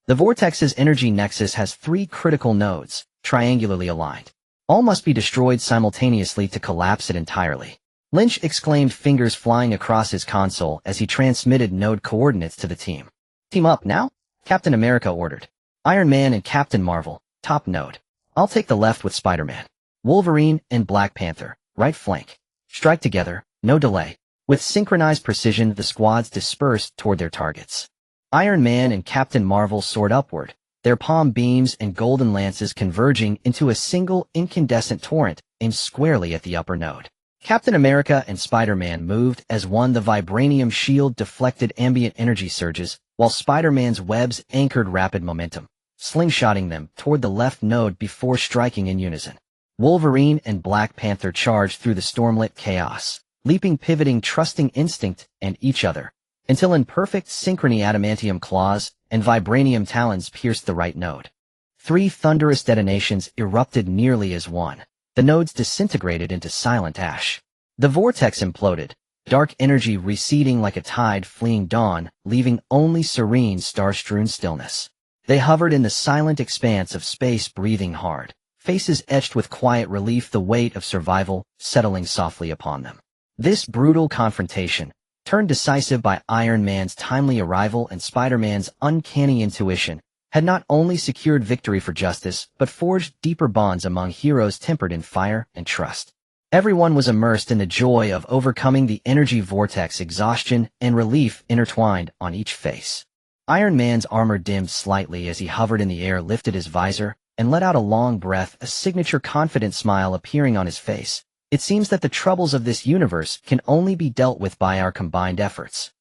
The vortex's energy nexus has 3 critical nodes, triangularly aligned. All must be destroyed simultaneously to collapse it entirely. Lynch exclaimed, fingers flying across his console as he transmitted node coordinates to the team. "Team up now," Captain America ordered. "Iron Man and Captain Marvel, top node. I'll take the left with Spider-Man. Wolverine and Black Panther, right flank. Strike together, no delay." With synchronized precision, the squads dispersed toward their targets. Iron Man and Captain Marvel soared upward, their palm beams and golden lances converging into a single incandescent torrent aimed squarely at the upper node. Captain America and Spider-Man moved as one. The vibranium shield deflected ambient energy surges, while Spider-Man's webs anchored rapid momentum, slingshotting them toward the left node before striking in unison. Wolverine and Black Panther charged through the stormlit chaos, leaping, pivoting, trusting instinct and each other, until in perfect synchrony adamantium claws and vibranium talons pierced the right node. 3 thunderous detonations erupted nearly as one. The nodes disintegrated into silent ash. The vortex imploded, dark energy receding like a tide fleeing dawn, leaving only serene, star-strewn stillness. They hovered in the silent expanse of space, breathing hard, faces etched with quiet relief, the weight of survival settling softly upon them. This brutal confrontation, turned decisive by Iron Man's timely arrival and Spider-Man's uncanny intuition, had not only secured victory for justice, but forged deeper bonds among heroes tempered in fire and trust. Everyone was immersed in the joy of overcoming the energy vortex, exhaustion and relief intertwined on each face. Iron Man's armor dimmed slightly as he hovered in the air, lifted his visor, and let out a long breath, a signature confident smile appearing on his face. It seems that the troubles of this universe can only be dealt with by our combined efforts.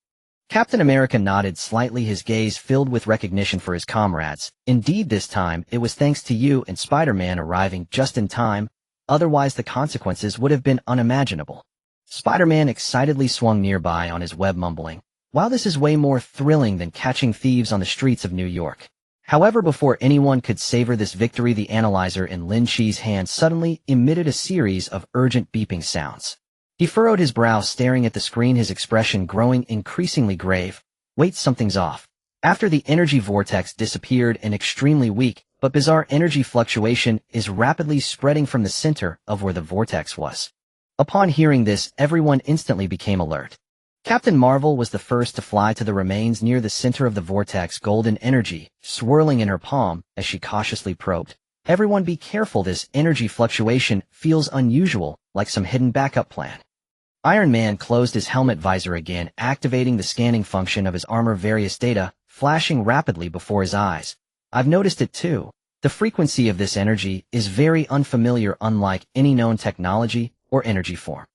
Captain America nodded slightly, his gaze filled with recognition for his comrades. Indeed, this time, it was thanks to you and Spider-Man arriving just in time, otherwise the consequences would have been unimaginable. Spider-Man excitedly swung nearby on his web, mumbling, "Wow, this is way more thrilling than catching thieves on the streets of New York." However, before anyone could savor this victory, the analyzer in Lynch's hand suddenly emitted a series of urgent beeping sounds. He furrowed his brow, staring at the screen, his expression growing increasingly grave. "Wait, something's off." After the energy vortex disappeared, an extremely weak but bizarre energy fluctuation is rapidly spreading from the center of where the vortex was. Upon hearing this, everyone instantly became alert. Captain Marvel was the first to fly to the remains near the center of the vortex, golden energy swirling in her palm as she cautiously probed. "Everyone be careful, this energy fluctuation feels unusual, like some hidden backup plan." Iron Man closed his helmet visor again, activating the scanning function of his armor, various data flashing rapidly before his eyes. "I've noticed it too. The frequency of this energy is very unfamiliar, unlike any known technology or energy form."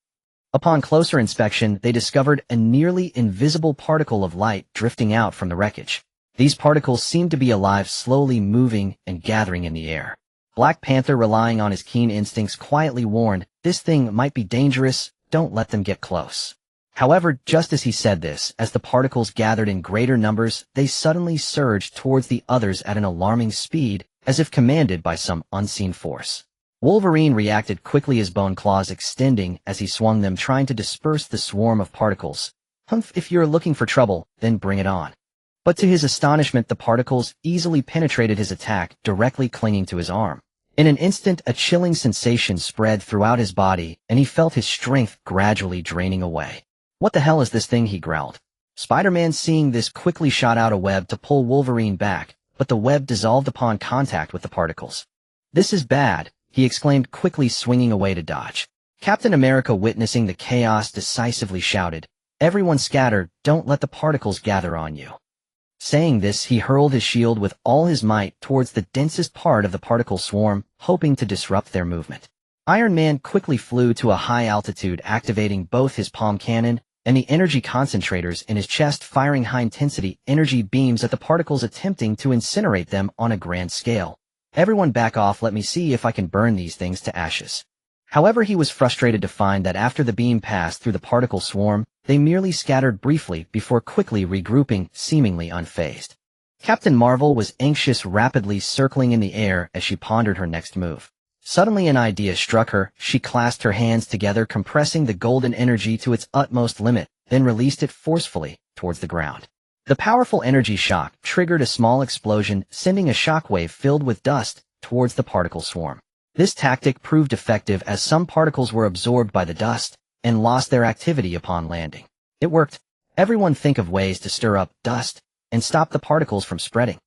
Upon closer inspection, they discovered a nearly invisible particle of light drifting out from the wreckage. These particles seemed to be alive, slowly moving and gathering in the air. Black Panther, relying on his keen instincts, quietly warned, "This thing might be dangerous. Don't let them get close." However, just as he said this, as the particles gathered in greater numbers, they suddenly surged towards the others at an alarming speed, as if commanded by some unseen force. Wolverine reacted quickly, his bone claws extending as he swung them, trying to disperse the swarm of particles. "Humph, if you're looking for trouble, then bring it on." But to his astonishment, the particles easily penetrated his attack, directly clinging to his arm. In an instant, a chilling sensation spread throughout his body, and he felt his strength gradually draining away. "What the hell is this thing?" he growled. Spider-Man, seeing this, quickly shot out a web to pull Wolverine back, but the web dissolved upon contact with the particles. "This is bad," he exclaimed, quickly swinging away to dodge. Captain America, witnessing the chaos, decisively shouted, "Everyone scatter, don't let the particles gather on you." Saying this, he hurled his shield with all his might towards the densest part of the particle swarm, hoping to disrupt their movement. Iron Man quickly flew to a high altitude, activating both his palm cannon and the energy concentrators in his chest, firing high-intensity energy beams at the particles, attempting to incinerate them on a grand scale. "Everyone back off, let me see if I can burn these things to ashes." However, he was frustrated to find that after the beam passed through the particle swarm, they merely scattered briefly before quickly regrouping, seemingly unfazed. Captain Marvel was anxious, rapidly circling in the air as she pondered her next move. Suddenly an idea struck her. She clasped her hands together, compressing the golden energy to its utmost limit, then released it forcefully towards the ground. The powerful energy shock triggered a small explosion, sending a shockwave filled with dust towards the particle swarm. This tactic proved effective, as some particles were absorbed by the dust and lost their activity upon landing. It worked. Everyone think of ways to stir up dust and stop the particles from spreading.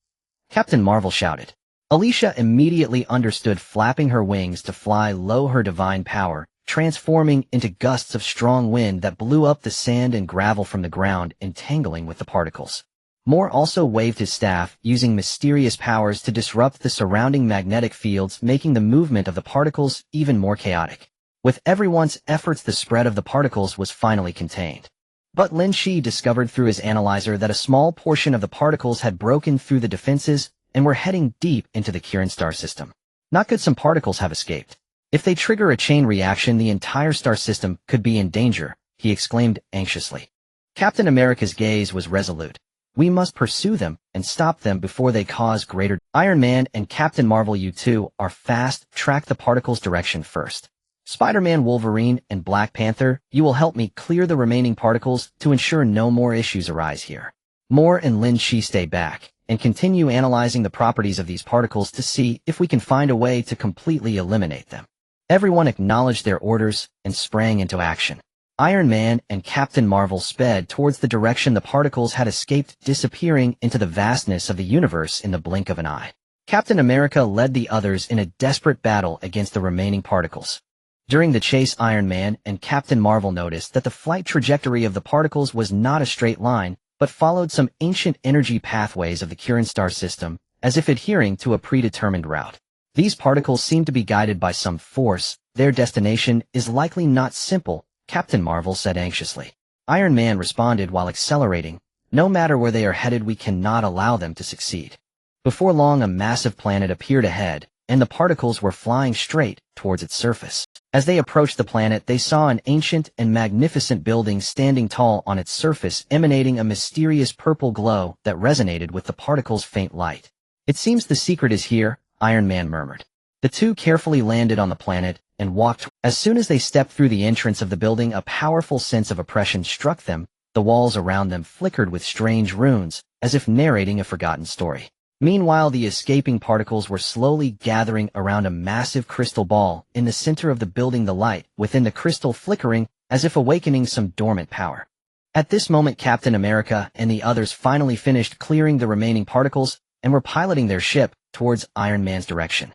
Captain Marvel shouted. Alicia immediately understood, flapping her wings to fly low, her divine power transforming into gusts of strong wind that blew up the sand and gravel from the ground, entangling with the particles. Moore also waved his staff, using mysterious powers to disrupt the surrounding magnetic fields, making the movement of the particles even more chaotic. With everyone's efforts, the spread of the particles was finally contained. But Lynch discovered through his analyzer that a small portion of the particles had broken through the defenses and were heading deep into the Kirin star system. Not good, some particles have escaped. If they trigger a chain reaction, the entire star system could be in danger, he exclaimed anxiously. Captain America's gaze was resolute. We must pursue them and stop them before they cause greater. Iron Man and Captain Marvel, you two are fast. Track the particles' direction first. Spider-Man, Wolverine, and Black Panther, you will help me clear the remaining particles to ensure no more issues arise here. Moore and Lynch stay back and continue analyzing the properties of these particles to see if we can find a way to completely eliminate them. Everyone acknowledged their orders and sprang into action. Iron Man and Captain Marvel sped towards the direction the particles had escaped, disappearing into the vastness of the universe in the blink of an eye. Captain America led the others in a desperate battle against the remaining particles. During the chase, Iron Man and Captain Marvel noticed that the flight trajectory of the particles was not a straight line, but followed some ancient energy pathways of the Kirin star system, as if adhering to a predetermined route. These particles seem to be guided by some force. Their destination is likely not simple, Captain Marvel said anxiously. Iron Man responded while accelerating. No matter where they are headed, we cannot allow them to succeed. Before long, a massive planet appeared ahead, and the particles were flying straight towards its surface. As they approached the planet, they saw an ancient and magnificent building standing tall on its surface, emanating a mysterious purple glow that resonated with the particles' faint light. It seems the secret is here, Iron Man murmured. The two carefully landed on the planet and walked. As soon as they stepped through the entrance of the building, a powerful sense of oppression struck them. The walls around them flickered with strange runes, as if narrating a forgotten story. Meanwhile, the escaping particles were slowly gathering around a massive crystal ball in the center of the building, the light within the crystal flickering as if awakening some dormant power. At this moment, Captain America and the others finally finished clearing the remaining particles and were piloting their ship towards Iron Man's direction.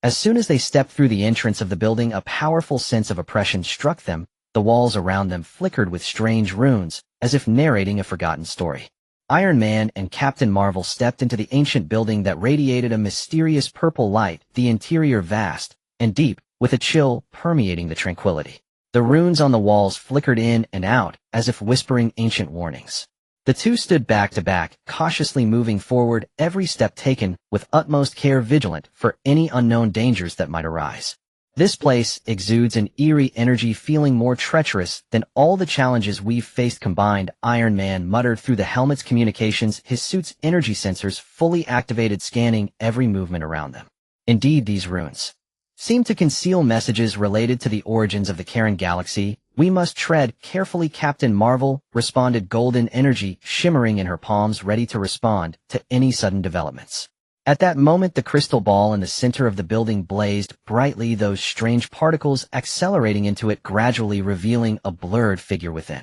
As soon as they stepped through the entrance of the building, a powerful sense of oppression struck them. The walls around them flickered with strange runes, as if narrating a forgotten story. Iron Man and Captain Marvel stepped into the ancient building that radiated a mysterious purple light, the interior vast and deep, with a chill permeating the tranquility. The runes on the walls flickered in and out, as if whispering ancient warnings. The two stood back to back, cautiously moving forward, every step taken with utmost care, vigilant for any unknown dangers that might arise. This place exudes an eerie energy, feeling more treacherous than all the challenges we've faced combined, Iron Man muttered through the helmet's communications, his suit's energy sensors fully activated, scanning every movement around them. Indeed, these runes seem to conceal messages related to the origins of the Kirin galaxy. We must tread carefully, Captain Marvel responded, golden energy shimmering in her palms, ready to respond to any sudden developments. At that moment, the crystal ball in the center of the building blazed brightly, those strange particles accelerating into it, gradually revealing a blurred figure within.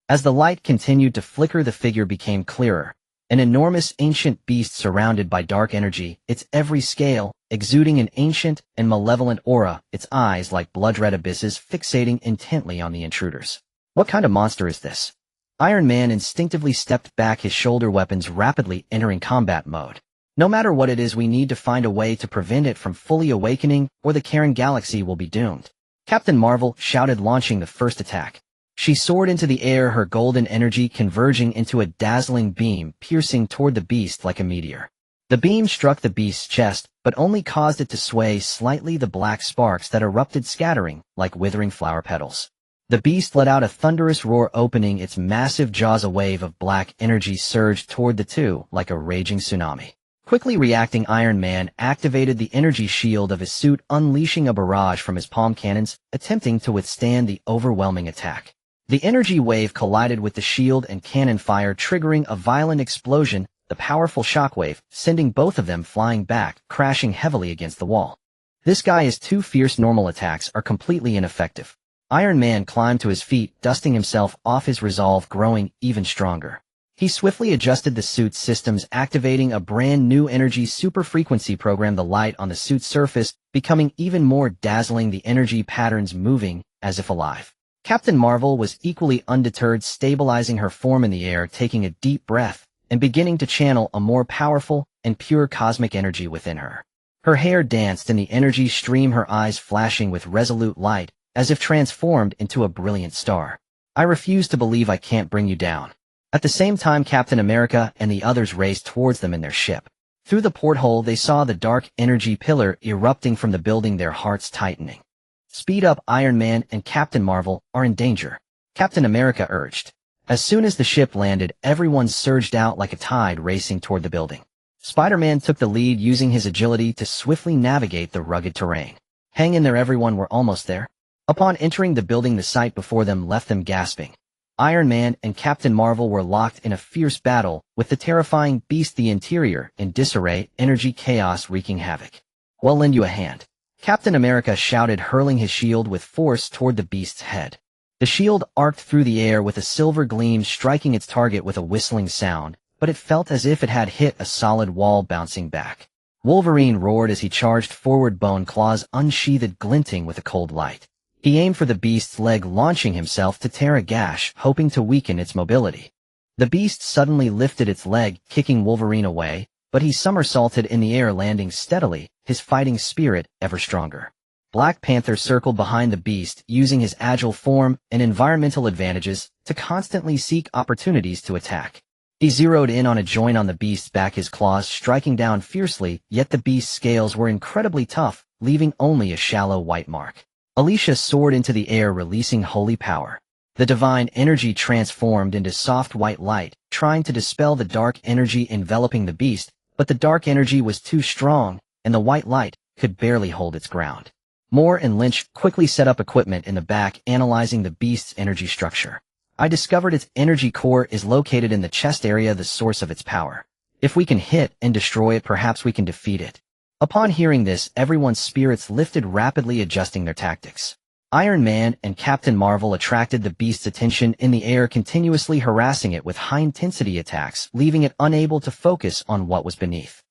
As the light continued to flicker, the figure became clearer. An enormous ancient beast surrounded by dark energy, its every scale exuding an ancient and malevolent aura, its eyes like blood-red abysses fixating intently on the intruders. What kind of monster is this? Iron Man instinctively stepped back, his shoulder weapons rapidly entering combat mode. No matter what it is, we need to find a way to prevent it from fully awakening, or the Kirin galaxy will be doomed. Captain Marvel shouted, launching the first attack. She soared into the air, her golden energy converging into a dazzling beam, piercing toward the beast like a meteor. The beam struck the beast's chest, but only caused it to sway slightly, the black sparks that erupted scattering like withering flower petals. The beast let out a thunderous roar, opening its massive jaws. A wave of black energy surged toward the two like a raging tsunami. Quickly reacting, Iron Man activated the energy shield of his suit, unleashing a barrage from his palm cannons, attempting to withstand the overwhelming attack. The energy wave collided with the shield and cannon fire, triggering a violent explosion, the powerful shockwave sending both of them flying back, crashing heavily against the wall. This guy is too fierce. Normal attacks are completely ineffective. Iron Man climbed to his feet, dusting himself off, his resolve growing even stronger. He swiftly adjusted the suit's systems, activating a brand new energy super frequency program. The light on the suit's surface becoming even more dazzling, the energy patterns moving as if alive. Captain Marvel was equally undeterred, stabilizing her form in the air, taking a deep breath, and beginning to channel a more powerful and pure cosmic energy within her. Her hair danced in the energy stream, her eyes flashing with resolute light, as if transformed into a brilliant star. I refuse to believe I can't bring you down. At the same time, Captain America and the others raced towards them in their ship. Through the porthole, they saw the dark energy pillar erupting from the building, their hearts tightening. Speed up, Iron Man and Captain Marvel are in danger, Captain America urged. As soon as the ship landed, everyone surged out like a tide, racing toward the building. Spider-Man took the lead, using his agility to swiftly navigate the rugged terrain. Hang in there, everyone, we're almost there. Upon entering the building, the sight before them left them gasping. Iron Man and Captain Marvel were locked in a fierce battle with the terrifying beast, the interior in disarray, energy chaos wreaking havoc. Well, lend you a hand, Captain America shouted, hurling his shield with force toward the beast's head. The shield arced through the air with a silver gleam, striking its target with a whistling sound, but it felt as if it had hit a solid wall, bouncing back. Wolverine roared as he charged forward, bone claws unsheathed, glinting with a cold light. He aimed for the beast's leg, launching himself to tear a gash, hoping to weaken its mobility. The beast suddenly lifted its leg, kicking Wolverine away, but he somersaulted in the air, landing steadily, his fighting spirit ever stronger. Black Panther circled behind the beast, using his agile form and environmental advantages to constantly seek opportunities to attack. He zeroed in on a joint on the beast's back, his claws striking down fiercely, yet the beast's scales were incredibly tough, leaving only a shallow white mark. Alicia soared into the air, releasing holy power. The divine energy transformed into soft white light, trying to dispel the dark energy enveloping the beast, but the dark energy was too strong, and the white light could barely hold its ground. Moore and Lynch quickly set up equipment in the back, analyzing the beast's energy structure. I discovered its energy core is located in the chest area, the source of its power. If we can hit and destroy it, perhaps we can defeat it. Upon hearing this, everyone's spirits lifted, rapidly adjusting their tactics. Iron Man and Captain Marvel attracted the beast's attention in the air, continuously harassing it with high-intensity attacks, leaving it unable to focus on what was beneath.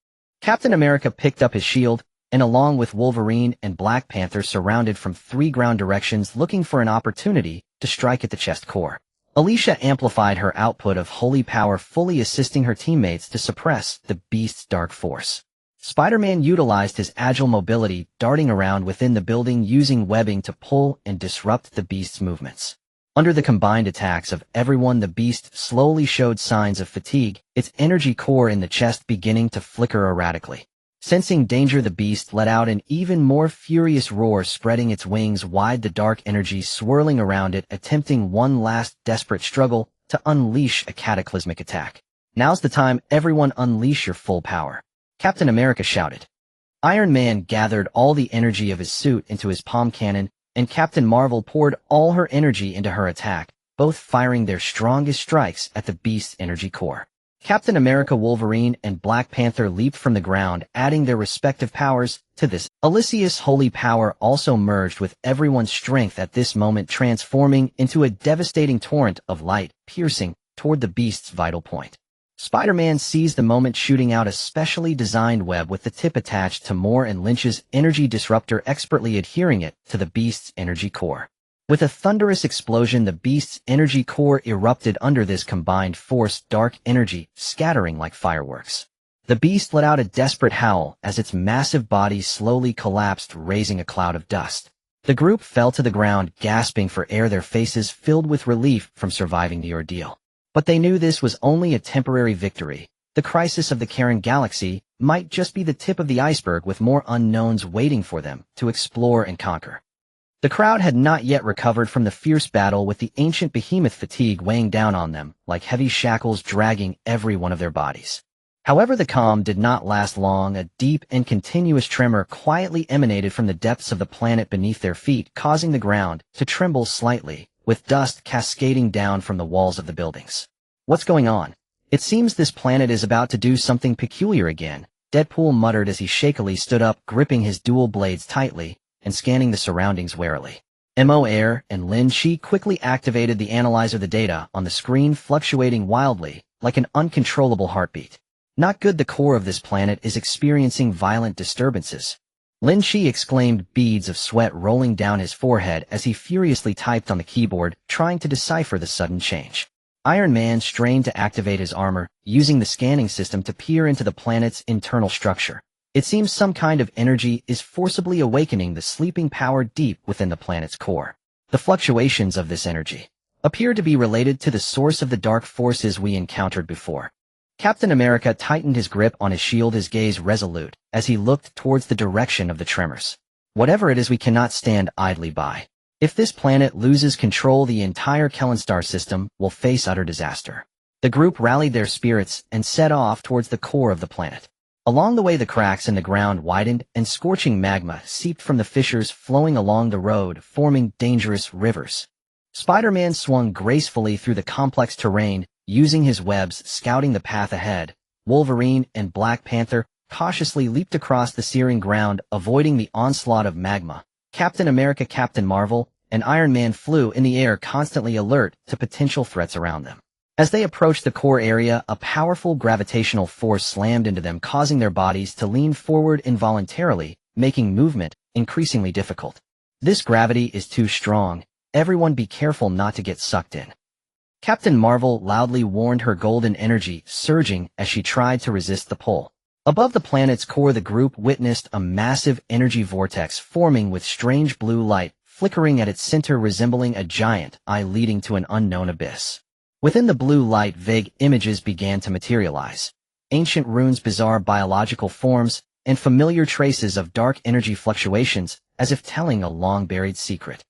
Captain America picked up his shield, and along with Wolverine and Black Panther, surrounded from 3 ground directions, looking for an opportunity to strike at the chest core. Alicia amplified her output of holy power, fully assisting her teammates to suppress the beast's dark force. Spider-Man utilized his agile mobility, darting around within the building, using webbing to pull and disrupt the beast's movements. Under the combined attacks of everyone, the beast slowly showed signs of fatigue, its energy core in the chest beginning to flicker erratically. Sensing danger, the beast let out an even more furious roar, spreading its wings wide, the dark energy swirling around it, attempting one last desperate struggle to unleash a cataclysmic attack. Now's the time, everyone, unleash your full power, Captain America shouted. Iron Man gathered all the energy of his suit into his palm cannon, and Captain Marvel poured all her energy into her attack, both firing their strongest strikes at the beast's energy core. Captain America, Wolverine, and Black Panther leaped from the ground, adding their respective powers to this. Alicia's holy power also merged with everyone's strength at this moment, transforming into a devastating torrent of light, piercing toward the beast's vital point. Spider-Man seized the moment, shooting out a specially designed web with the tip attached to Moore and Lynch's energy disruptor, expertly adhering it to the beast's energy core. With a thunderous explosion, the beast's energy core erupted under this combined force, dark energy scattering like fireworks. The beast let out a desperate howl as its massive body slowly collapsed, raising a cloud of dust. The group fell to the ground, gasping for air, their faces filled with relief from surviving the ordeal. But they knew this was only a temporary victory. The crisis of the Karen Galaxy might just be the tip of the iceberg, with more unknowns waiting for them to explore and conquer. The crowd had not yet recovered from the fierce battle, with the ancient behemoth fatigue weighing down on them like heavy shackles, dragging every one of their bodies. However, the calm did not last long. A deep and continuous tremor quietly emanated from the depths of the planet beneath their feet, causing the ground to tremble slightly, with dust cascading down from the walls of the buildings. What's going on? It seems this planet is about to do something peculiar again, Deadpool muttered as he shakily stood up, gripping his dual blades tightly and scanning the surroundings warily. Moore and Lynch quickly activated the analyzer, the data on the screen fluctuating wildly like an uncontrollable heartbeat. Not good, the core of this planet is experiencing violent disturbances. Lynch exclaimed, beads of sweat rolling down his forehead as he furiously typed on the keyboard, trying to decipher the sudden change. Iron Man strained to activate his armor, using the scanning system to peer into the planet's internal structure. It seems some kind of energy is forcibly awakening the sleeping power deep within the planet's core. The fluctuations of this energy appear to be related to the source of the dark forces we encountered before. Captain America tightened his grip on his shield, his gaze resolute, as he looked towards the direction of the tremors. Whatever it is, we cannot stand idly by. If this planet loses control, the entire Kellenstar system will face utter disaster. The group rallied their spirits and set off towards the core of the planet. Along the way, the cracks in the ground widened and scorching magma seeped from the fissures flowing along the road, forming dangerous rivers. Spider-Man swung gracefully through the complex terrain, using his webs scouting the path ahead. Wolverine and Black Panther cautiously leaped across the searing ground, avoiding the onslaught of magma. Captain America, Captain Marvel, and Iron Man flew in the air, constantly alert to potential threats around them. As they approached the core area, a powerful gravitational force slammed into them, causing their bodies to lean forward involuntarily, making movement increasingly difficult. This gravity is too strong. Everyone be careful not to get sucked in. Captain Marvel loudly warned, her golden energy surging as she tried to resist the pull. Above the planet's core, the group witnessed a massive energy vortex forming, with strange blue light flickering at its center, resembling a giant eye leading to an unknown abyss. Within the blue light, vague images began to materialize. Ancient runes, bizarre biological forms, and familiar traces of dark energy fluctuations, as if telling a long-buried secret.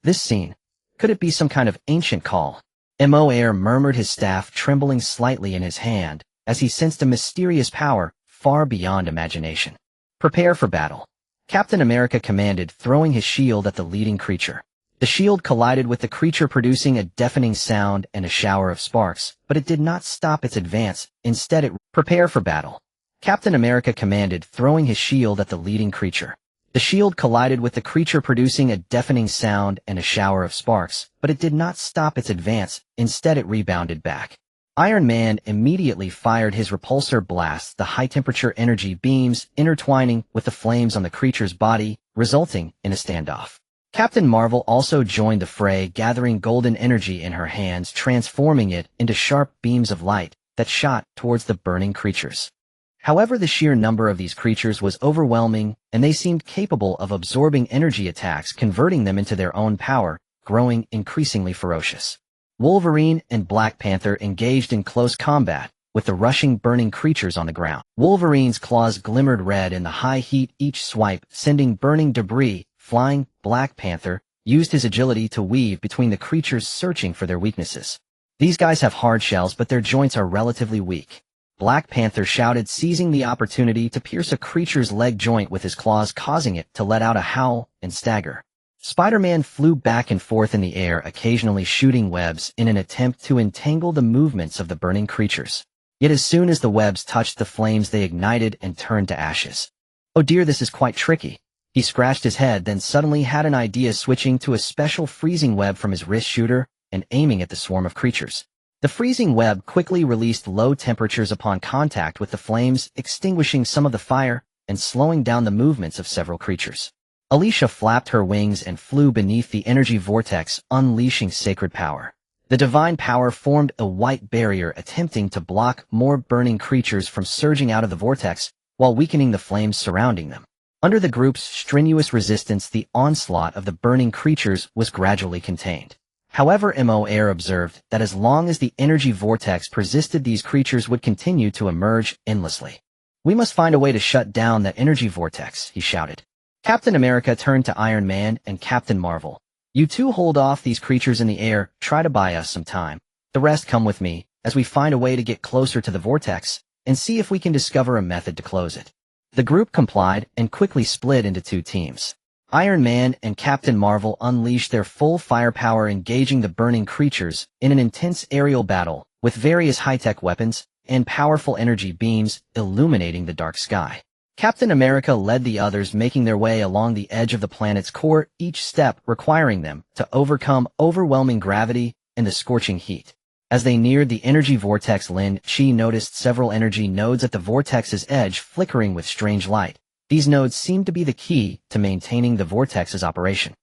This scene, could it be some kind of ancient call? Moair murmured, his staff trembling slightly in his hand, as he sensed a mysterious power far beyond imagination. Prepare for battle, Captain America commanded, throwing his shield at the leading creature. The shield collided with the creature, producing a deafening sound and a shower of sparks, but it did not stop its advance. Instead, it prepare for battle, Captain America commanded, throwing his shield at the leading creature. The shield collided with the creature, producing a deafening sound and a shower of sparks, but it did not stop its advance. Instead, it rebounded back. Iron Man immediately fired his repulsor blasts, the high-temperature energy beams intertwining with the flames on the creature's body, resulting in a standoff. Captain Marvel also joined the fray, gathering golden energy in her hands, transforming it into sharp beams of light that shot towards the burning creatures. However, the sheer number of these creatures was overwhelming, and they seemed capable of absorbing energy attacks, converting them into their own power, growing increasingly ferocious. Wolverine and Black Panther engaged in close combat with the rushing, burning creatures on the ground. Wolverine's claws glimmered red in the high heat, each swipe sending burning debris flying. Black Panther used his agility to weave between the creatures, searching for their weaknesses. These guys have hard shells, but their joints are relatively weak, Black Panther shouted, seizing the opportunity to pierce a creature's leg joint with his claws, causing it to let out a howl and stagger. Spider-Man flew back and forth in the air, occasionally shooting webs in an attempt to entangle the movements of the burning creatures. Yet as soon as the webs touched the flames, they ignited and turned to ashes. Oh dear, this is quite tricky. He scratched his head, then suddenly had an idea, switching to a special freezing web from his wrist shooter and aiming at the swarm of creatures. The freezing web quickly released low temperatures upon contact with the flames, extinguishing some of the fire and slowing down the movements of several creatures. Alicia flapped her wings and flew beneath the energy vortex, unleashing sacred power. The divine power formed a white barrier, attempting to block more burning creatures from surging out of the vortex, while weakening the flames surrounding them. Under the group's strenuous resistance, the onslaught of the burning creatures was gradually contained. However, Moair observed that as long as the energy vortex persisted, these creatures would continue to emerge endlessly. "We must find a way to shut down that energy vortex," he shouted. Captain America turned to Iron Man and Captain Marvel. "You two hold off these creatures in the air, try to buy us some time. The rest come with me, as we find a way to get closer to the vortex, and see if we can discover a method to close it." The group complied and quickly split into two teams. Iron Man and Captain Marvel unleashed their full firepower, engaging the burning creatures in an intense aerial battle, with various high-tech weapons and powerful energy beams illuminating the dark sky. Captain America led the others, making their way along the edge of the planet's core, each step requiring them to overcome overwhelming gravity and the scorching heat. As they neared the energy vortex, Lynch noticed several energy nodes at the vortex's edge flickering with strange light, These nodes seemed to be the key to maintaining the vortex's operation.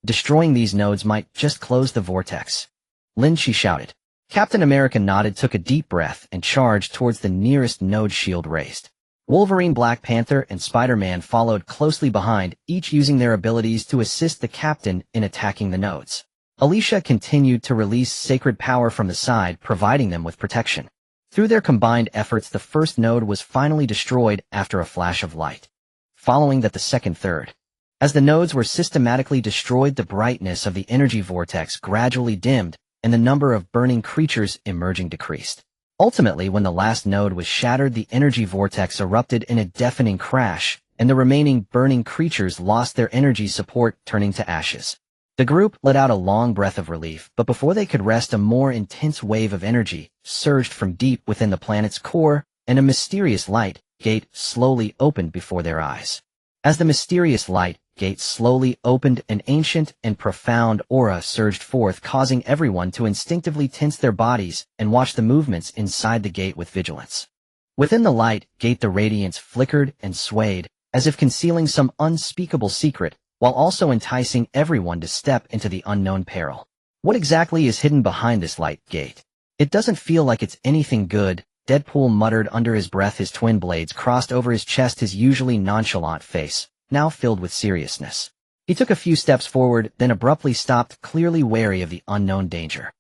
Destroying these nodes might just close the vortex. Lynch shouted. Captain America nodded, took a deep breath, and charged towards the nearest node, shield raised. Wolverine, Black Panther, and Spider-Man followed closely behind, each using their abilities to assist the captain in attacking the nodes. Alicia continued to release sacred power from the side, providing them with protection. Through their combined efforts, the first node was finally destroyed after a flash of light. Following that, the second, third. As the nodes were systematically destroyed, the brightness of the energy vortex gradually dimmed, and the number of burning creatures emerging decreased. Ultimately, when the last node was shattered, the energy vortex erupted in a deafening crash, and the remaining burning creatures lost their energy support, turning to ashes. The group let out a long breath of relief, but before they could rest, a more intense wave of energy surged from deep within the planet's core, and a mysterious light gate slowly opened before their eyes. As the mysterious light gate slowly opened, an ancient and profound aura surged forth, causing everyone to instinctively tense their bodies and watch the movements inside the gate with vigilance. Within the light gate, the radiance flickered and swayed, as if concealing some unspeakable secret, while also enticing everyone to step into the unknown peril. What exactly is hidden behind this light gate? It doesn't feel like it's anything good, Deadpool muttered under his breath, his twin blades crossed over his chest, his usually nonchalant face now filled with seriousness. He took a few steps forward, then abruptly stopped, clearly wary of the unknown danger.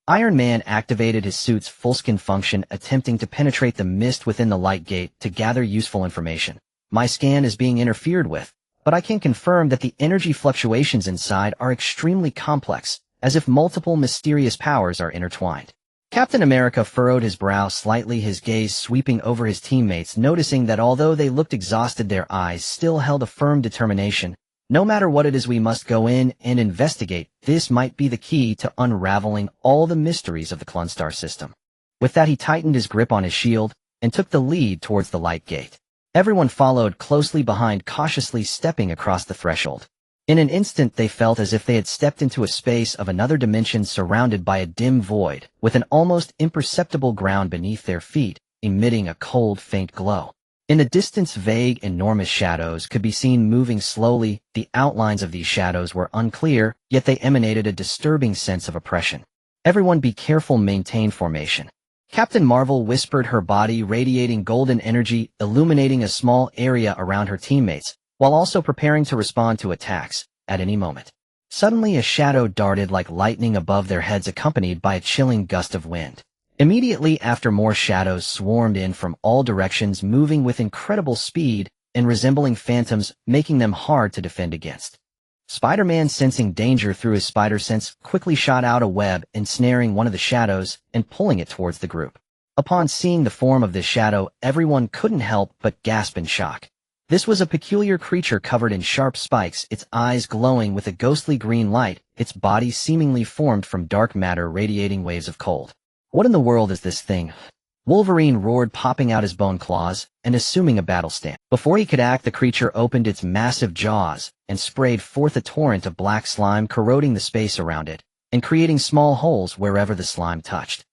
Iron Man activated his suit's full-skin function, attempting to penetrate the mist within the light gate to gather useful information. My scan is being interfered with, but I can confirm that the energy fluctuations inside are extremely complex, as if multiple mysterious powers are intertwined. Captain America furrowed his brow slightly, his gaze sweeping over his teammates, noticing that although they looked exhausted, their eyes still held a firm determination. No matter what it is, we must go in and investigate. This might be the key to unraveling all the mysteries of the Clunstar system. With that, he tightened his grip on his shield and took the lead towards the light gate. Everyone followed closely behind, cautiously stepping across the threshold. In an instant, they felt as if they had stepped into a space of another dimension, surrounded by a dim void, with an almost imperceptible ground beneath their feet, emitting a cold, faint glow. In the distance, vague, enormous shadows could be seen moving slowly. The outlines of these shadows were unclear, yet they emanated a disturbing sense of oppression. Everyone be careful, maintain formation. Captain Marvel whispered, her body radiating golden energy, illuminating a small area around her teammates, while also preparing to respond to attacks at any moment. Suddenly, a shadow darted like lightning above their heads, accompanied by a chilling gust of wind. Immediately after, more shadows swarmed in from all directions, moving with incredible speed and resembling phantoms, making them hard to defend against. Spider-Man, sensing danger through his spider sense, quickly shot out a web, ensnaring one of the shadows and pulling it towards the group. Upon seeing the form of this shadow, everyone couldn't help but gasp in shock. This was a peculiar creature covered in sharp spikes, its eyes glowing with a ghostly green light, its body seemingly formed from dark matter radiating waves of cold. What in the world is this thing? Wolverine roared, popping out his bone claws and assuming a battle stance. Before he could act, the creature opened its massive jaws and sprayed forth a torrent of black slime, corroding the space around it and creating small holes wherever the slime touched.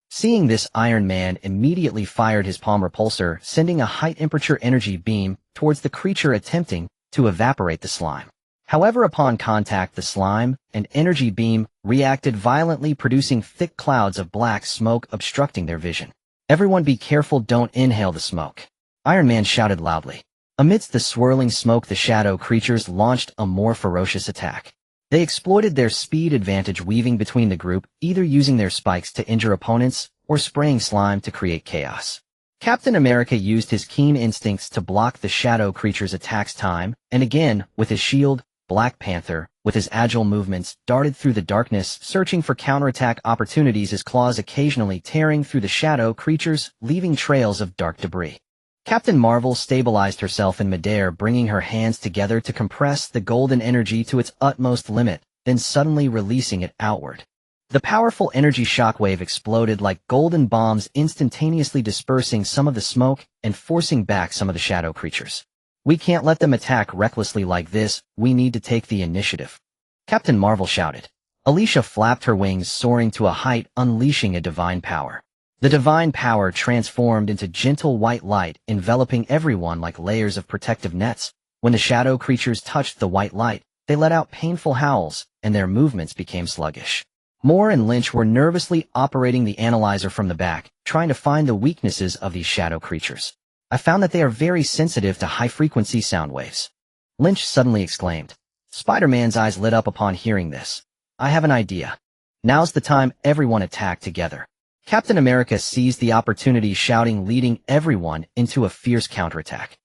Seeing this, Iron Man immediately fired his palm repulsor, sending a high-temperature energy beam towards the creature, attempting to evaporate the slime. However, upon contact, the slime and energy beam reacted violently, producing thick clouds of black smoke obstructing their vision. Everyone be careful, don't inhale the smoke, Iron Man shouted loudly. Amidst the swirling smoke, the shadow creatures launched a more ferocious attack. They exploited their speed advantage, weaving between the group, either using their spikes to injure opponents or spraying slime to create chaos. Captain America used his keen instincts to block the shadow creature's attacks time and again with his shield. Black Panther, with his agile movements, darted through the darkness, searching for counterattack opportunities, his claws occasionally tearing through the shadow creatures, leaving trails of dark debris. Captain Marvel stabilized herself in midair, bringing her hands together to compress the golden energy to its utmost limit, then suddenly releasing it outward. The powerful energy shockwave exploded like golden bombs, instantaneously dispersing some of the smoke and forcing back some of the shadow creatures. We can't let them attack recklessly like this, we need to take the initiative, Captain Marvel shouted. Alicia flapped her wings, soaring to a height, unleashing a divine power. The divine power transformed into gentle white light, enveloping everyone like layers of protective nets. When the shadow creatures touched the white light, they let out painful howls, and their movements became sluggish. Moore and Lynch were nervously operating the analyzer from the back, trying to find the weaknesses of these shadow creatures. I found that they are very sensitive to high-frequency sound waves. Lynch suddenly exclaimed. Spider-Man's eyes lit up upon hearing this. I have an idea. Now's the time, everyone attack together. Captain America seized the opportunity, shouting, leading everyone into a fierce counterattack.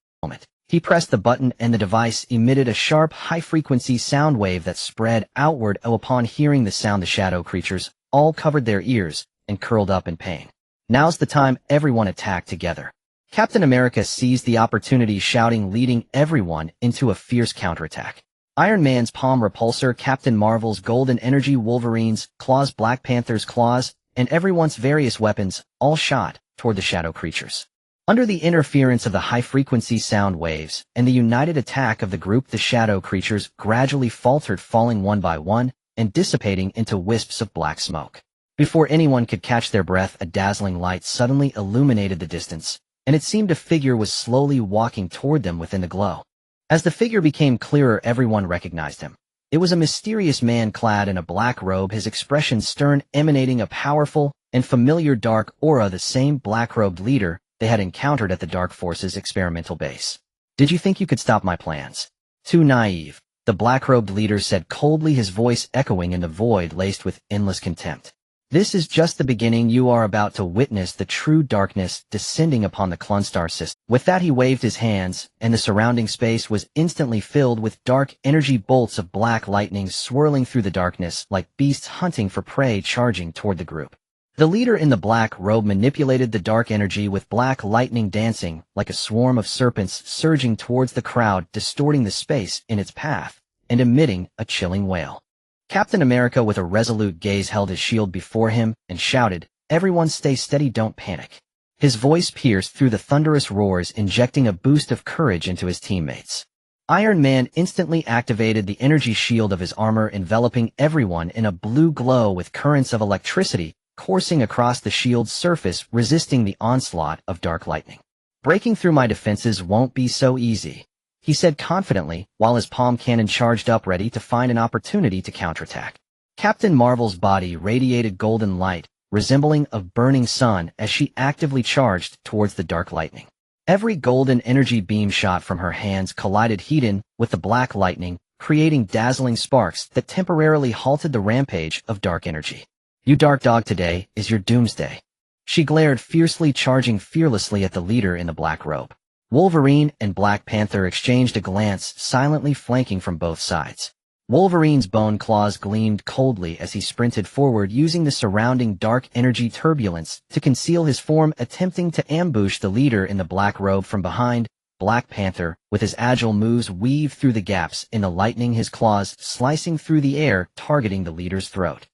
He pressed the button and the device emitted a sharp, high-frequency sound wave that spread outward. Upon hearing the sound, the shadow creatures all covered their ears and curled up in pain. Now's the time, everyone attack together. Captain America seized the opportunity, shouting, leading everyone into a fierce counterattack. Iron Man's palm repulsor, Captain Marvel's golden energy, Wolverine's claws, Black Panther's claws, and everyone's various weapons all shot toward the shadow creatures. Under the interference of the high-frequency sound waves and the united attack of the group, the shadow creatures gradually faltered, falling one by one and dissipating into wisps of black smoke. Before anyone could catch their breath, a dazzling light suddenly illuminated the distance, and it seemed a figure was slowly walking toward them within the glow. As the figure became clearer, everyone recognized him. It was a mysterious man clad in a black robe, his expression stern, emanating a powerful and familiar dark aura, the same black-robed leader they had encountered at the Dark Forces experimental base. Did you think you could stop my plans? Too naive, the black-robed leader said coldly, his voice echoing in the void laced with endless contempt. This is just the beginning. You are about to witness the true darkness descending upon the Clunstar system. With that, he waved his hands, and the surrounding space was instantly filled with dark energy, bolts of black lightning swirling through the darkness like beasts hunting for prey, charging toward the group. The leader in the black robe manipulated the dark energy, with black lightning dancing like a swarm of serpents surging towards the crowd, distorting the space in its path and emitting a chilling wail. Captain America, with a resolute gaze, held his shield before him and shouted, "Everyone stay steady, don't panic." His voice pierced through the thunderous roars, injecting a boost of courage into his teammates. Iron Man instantly activated the energy shield of his armor, enveloping everyone in a blue glow with currents of electricity coursing across the shield's surface, resisting the onslaught of dark lightning. "Breaking through my defenses won't be so easy," he said confidently, while his palm cannon charged up, ready to find an opportunity to counterattack. Captain Marvel's body radiated golden light, resembling a burning sun, as she actively charged towards the dark lightning. Every golden energy beam shot from her hands collided head-on with the black lightning, creating dazzling sparks that temporarily halted the rampage of dark energy. "You dark dog, today is your doomsday." She glared fiercely, charging fearlessly at the leader in the black robe. Wolverine and Black Panther exchanged a glance, silently flanking from both sides. Wolverine's bone claws gleamed coldly as he sprinted forward, using the surrounding dark energy turbulence to conceal his form, attempting to ambush the leader in the black robe from behind. Black Panther, with his agile moves, weaved through the gaps in the lightning, his claws slicing through the air, targeting the leader's throat.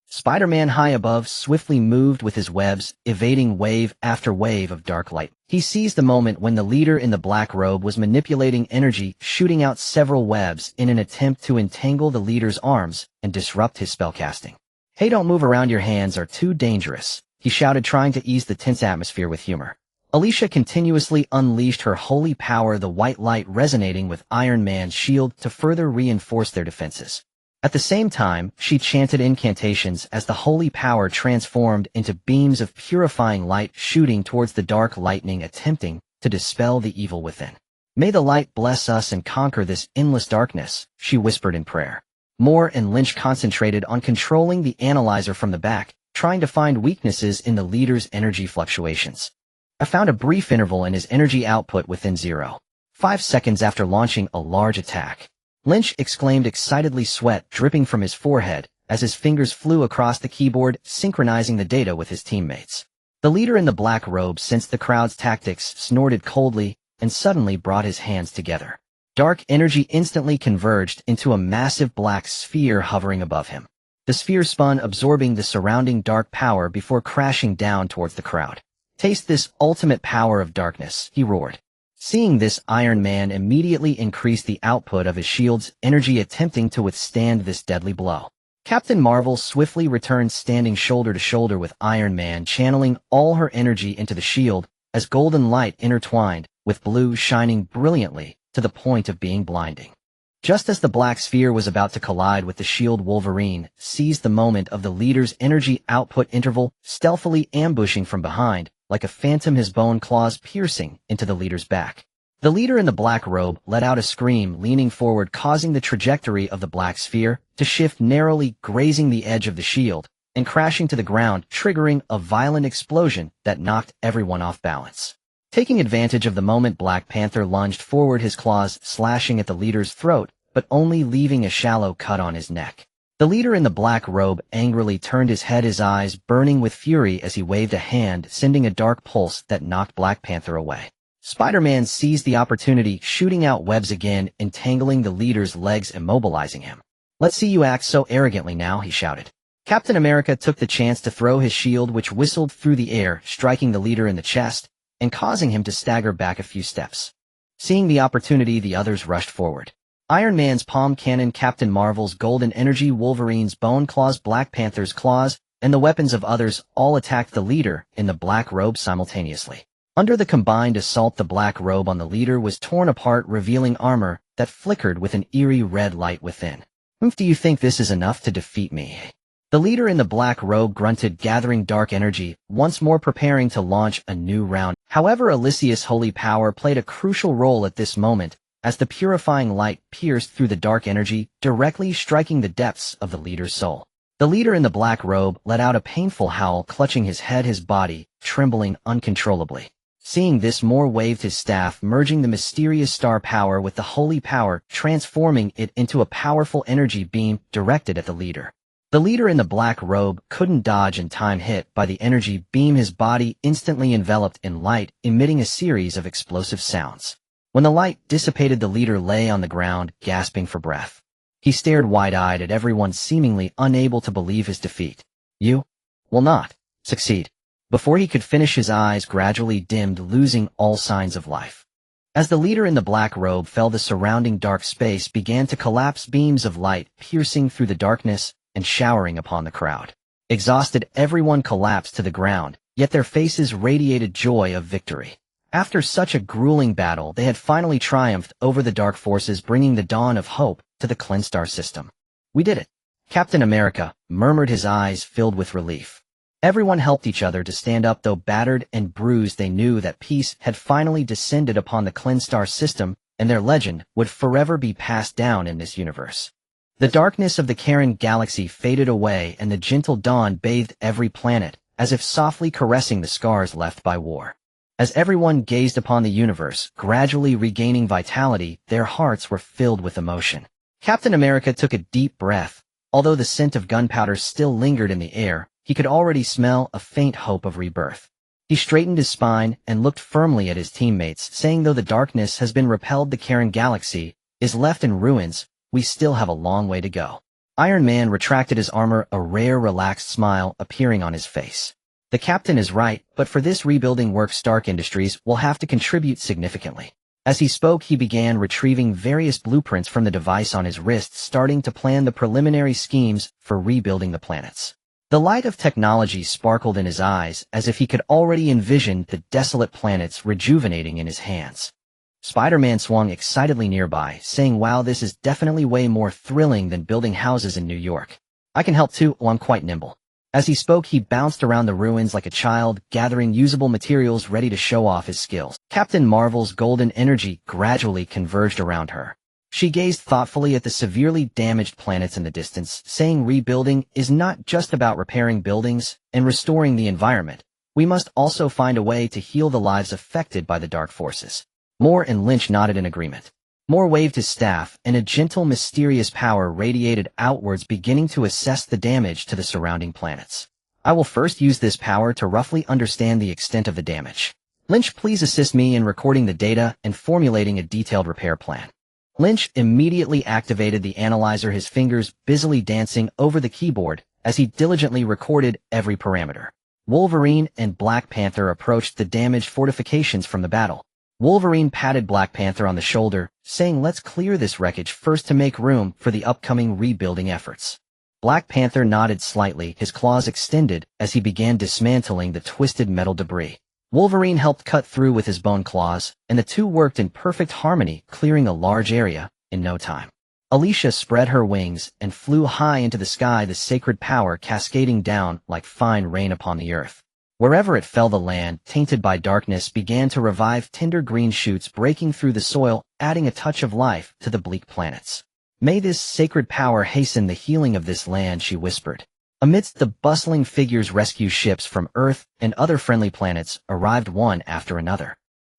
Spider-Man, high above, swiftly moved with his webs, evading wave after wave of dark light. He seized the moment when the leader in the black robe was manipulating energy, shooting out several webs in an attempt to entangle the leader's arms and disrupt his spellcasting. "Hey, don't move around, your hands are too dangerous," he shouted, trying to ease the tense atmosphere with humor. Alicia continuously unleashed her holy power, the white light resonating with Iron Man's shield to further reinforce their defenses. At the same time, she chanted incantations as the holy power transformed into beams of purifying light, shooting towards the dark lightning, attempting to dispel the evil within. "May the light bless us and conquer this endless darkness," she whispered in prayer. Moore and Lynch concentrated on controlling the analyzer from the back, trying to find weaknesses in the leader's energy fluctuations. I found a brief interval in his energy output within 0.5 seconds after launching a large attack. Lynch exclaimed excitedly, sweat dripping from his forehead as his fingers flew across the keyboard, synchronizing the data with his teammates. The leader in the black robe sensed the crowd's tactics, snorted coldly, and suddenly brought his hands together. Dark energy instantly converged into a massive black sphere hovering above him. The sphere spun, absorbing the surrounding dark power before crashing down towards the crowd. "Taste this ultimate power of darkness," he roared. Seeing this, Iron Man immediately increased the output of his shield's energy, attempting to withstand this deadly blow. Captain Marvel swiftly returned, standing shoulder to shoulder with Iron Man, channeling all her energy into the shield as golden light intertwined, with blue shining brilliantly to the point of being blinding. Just as the black sphere was about to collide with the shield, Wolverine seized the moment of the leader's energy output interval, stealthily ambushing from behind, like a phantom, his bone claws piercing into the leader's back. The leader in the black robe let out a scream, leaning forward, causing the trajectory of the black sphere to shift, narrowly grazing the edge of the shield and crashing to the ground, triggering a violent explosion that knocked everyone off balance. Taking advantage of the moment, Black Panther lunged forward, his claws slashing at the leader's throat, but only leaving a shallow cut on his neck. The leader in the black robe angrily turned his head, his eyes burning with fury as he waved a hand, sending a dark pulse that knocked Black Panther away. Spider-Man seized the opportunity, shooting out webs again, entangling the leader's legs, immobilizing him. "Let's see you act so arrogantly now," he shouted. Captain America took the chance to throw his shield, which whistled through the air, striking the leader in the chest and causing him to stagger back a few steps. Seeing the opportunity, the others rushed forward. Iron Man's palm cannon, Captain Marvel's golden energy, Wolverine's bone claws, Black Panther's claws, and the weapons of others all attacked the leader in the black robe simultaneously. Under the combined assault, the black robe on the leader was torn apart, revealing armor that flickered with an eerie red light within. "Do you think this is enough to defeat me?" The leader in the black robe grunted, gathering dark energy, once more preparing to launch a new round. However, Alicia's holy power played a crucial role at this moment, as the purifying light pierced through the dark energy, directly striking the depths of the leader's soul. The leader in the black robe let out a painful howl, clutching his head, his body trembling uncontrollably. Seeing this, Moore waved his staff, merging the mysterious star power with the holy power, transforming it into a powerful energy beam directed at the leader. The leader in the black robe couldn't dodge in time, hit by the energy beam, his body instantly enveloped in light, emitting a series of explosive sounds. When the light dissipated, the leader lay on the ground, gasping for breath. He stared wide-eyed at everyone, seemingly unable to believe his defeat. "You will not succeed." Before he could finish, his eyes gradually dimmed, losing all signs of life. As the leader in the black robe fell, the surrounding dark space began to collapse, beams of light piercing through the darkness and showering upon the crowd. Exhausted, everyone collapsed to the ground, yet their faces radiated joy of victory. After such a grueling battle, they had finally triumphed over the dark forces, bringing the dawn of hope to the cleansed star system. "We did it," Captain America murmured, his eyes filled with relief. Everyone helped each other to stand up, though battered and bruised. They knew that peace had finally descended upon the cleansed star system, and their legend would forever be passed down in this universe. The darkness of the Karen galaxy faded away, and the gentle dawn bathed every planet, as if softly caressing the scars left by war. As everyone gazed upon the universe, gradually regaining vitality, their hearts were filled with emotion. Captain America took a deep breath. Although the scent of gunpowder still lingered in the air, he could already smell a faint hope of rebirth. He straightened his spine and looked firmly at his teammates, saying, "Though the darkness has been repelled, the Karen galaxy is left in ruins. We still have a long way to go." Iron Man retracted his armor, a rare relaxed smile appearing on his face. "The captain is right, but for this rebuilding work, Stark Industries will have to contribute significantly." As he spoke, he began retrieving various blueprints from the device on his wrist, starting to plan the preliminary schemes for rebuilding the planets. The light of technology sparkled in his eyes, as if he could already envision the desolate planets rejuvenating in his hands. Spider-Man swung excitedly nearby, saying, "Wow, this is definitely way more thrilling than building houses in New York. I can help too, I'm quite nimble." As he spoke, he bounced around the ruins like a child, gathering usable materials, ready to show off his skills. Captain Marvel's golden energy gradually converged around her. She gazed thoughtfully at the severely damaged planets in the distance, saying, "Rebuilding is not just about repairing buildings and restoring the environment. We must also find a way to heal the lives affected by the dark forces." Moore and Lynch nodded in agreement. Moore waved his staff, and a gentle, mysterious power radiated outwards, beginning to assess the damage to the surrounding planets. "I will first use this power to roughly understand the extent of the damage. Lynch, please assist me in recording the data and formulating a detailed repair plan." Lynch immediately activated the analyzer, his fingers busily dancing over the keyboard as he diligently recorded every parameter. Wolverine and Black Panther approached the damaged fortifications from the battle. Wolverine patted Black Panther on the shoulder, saying, "Let's clear this wreckage first to make room for the upcoming rebuilding efforts." Black Panther nodded slightly, his claws extended as he began dismantling the twisted metal debris. Wolverine helped cut through with his bone claws, and the two worked in perfect harmony, clearing a large area in no time. Alicia spread her wings and flew high into the sky, the sacred power cascading down like fine rain upon the earth. Wherever it fell, the land, tainted by darkness, began to revive, tender green shoots breaking through the soil, adding a touch of life to the bleak planets. "May this sacred power hasten the healing of this land," she whispered. Amidst the bustling figures, rescue ships from Earth and other friendly planets arrived one after another.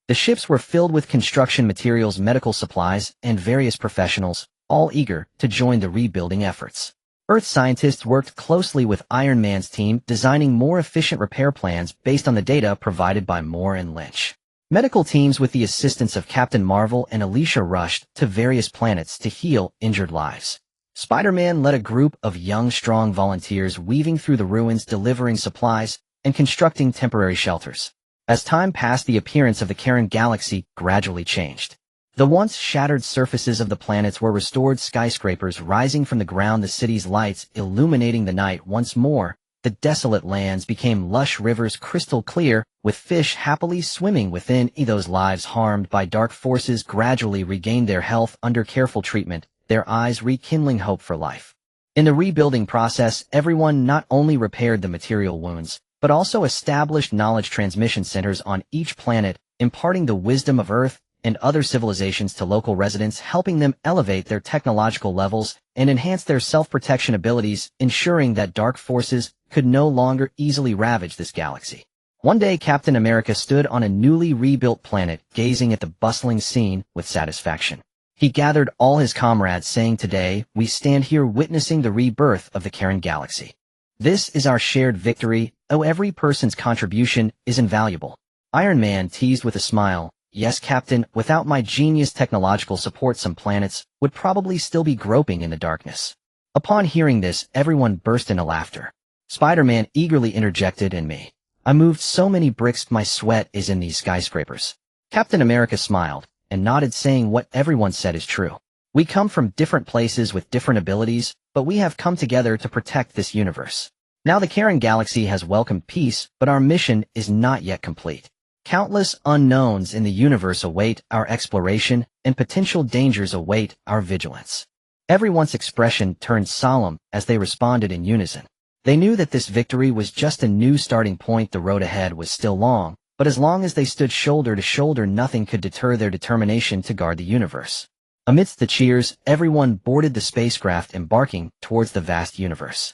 The ships were filled with construction materials, medical supplies, and various professionals, all eager to join the rebuilding efforts. Earth scientists worked closely with Iron Man's team, designing more efficient repair plans based on the data provided by Moore and Lynch. Medical teams, with the assistance of Captain Marvel and Alicia, rushed to various planets to heal injured lives. Spider-Man led a group of young, strong volunteers weaving through the ruins, delivering supplies, and constructing temporary shelters. As time passed, the appearance of the Karen galaxy gradually changed. The once shattered surfaces of the planets were restored, skyscrapers rising from the ground, the city's lights illuminating the night once more. The desolate lands became lush rivers, crystal clear, with fish happily swimming within. Those lives harmed by dark forces gradually regained their health under careful treatment, their eyes rekindling hope for life. In the rebuilding process, everyone not only repaired the material wounds, but also established knowledge transmission centers on each planet, imparting the wisdom of Earth and other civilizations to local residents, helping them elevate their technological levels and enhance their self-protection abilities, ensuring that dark forces could no longer easily ravage this galaxy. One day, Captain America stood on a newly rebuilt planet, gazing at the bustling scene with satisfaction. He gathered all his comrades, saying, "Today, we stand here witnessing the rebirth of the Karen galaxy. This is our shared victory. Oh, every person's contribution is invaluable." Iron Man teased with a smile, "Yes, Captain, without my genius technological support, some planets would probably still be groping in the darkness." Upon hearing this, everyone burst into laughter. Spider-Man eagerly interjected, "And me. I moved so many bricks, my sweat is in these skyscrapers." Captain America smiled and nodded, saying, "What everyone said is true. We come from different places with different abilities, but we have come together to protect this universe. Now the Karen galaxy has welcomed peace, but our mission is not yet complete. Countless unknowns in the universe await our exploration, and potential dangers await our vigilance." Everyone's expression turned solemn as they responded in unison. They knew that this victory was just a new starting point. The road ahead was still long, but as long as they stood shoulder to shoulder, nothing could deter their determination to guard the universe. Amidst the cheers, everyone boarded the spacecraft, embarking towards the vast universe.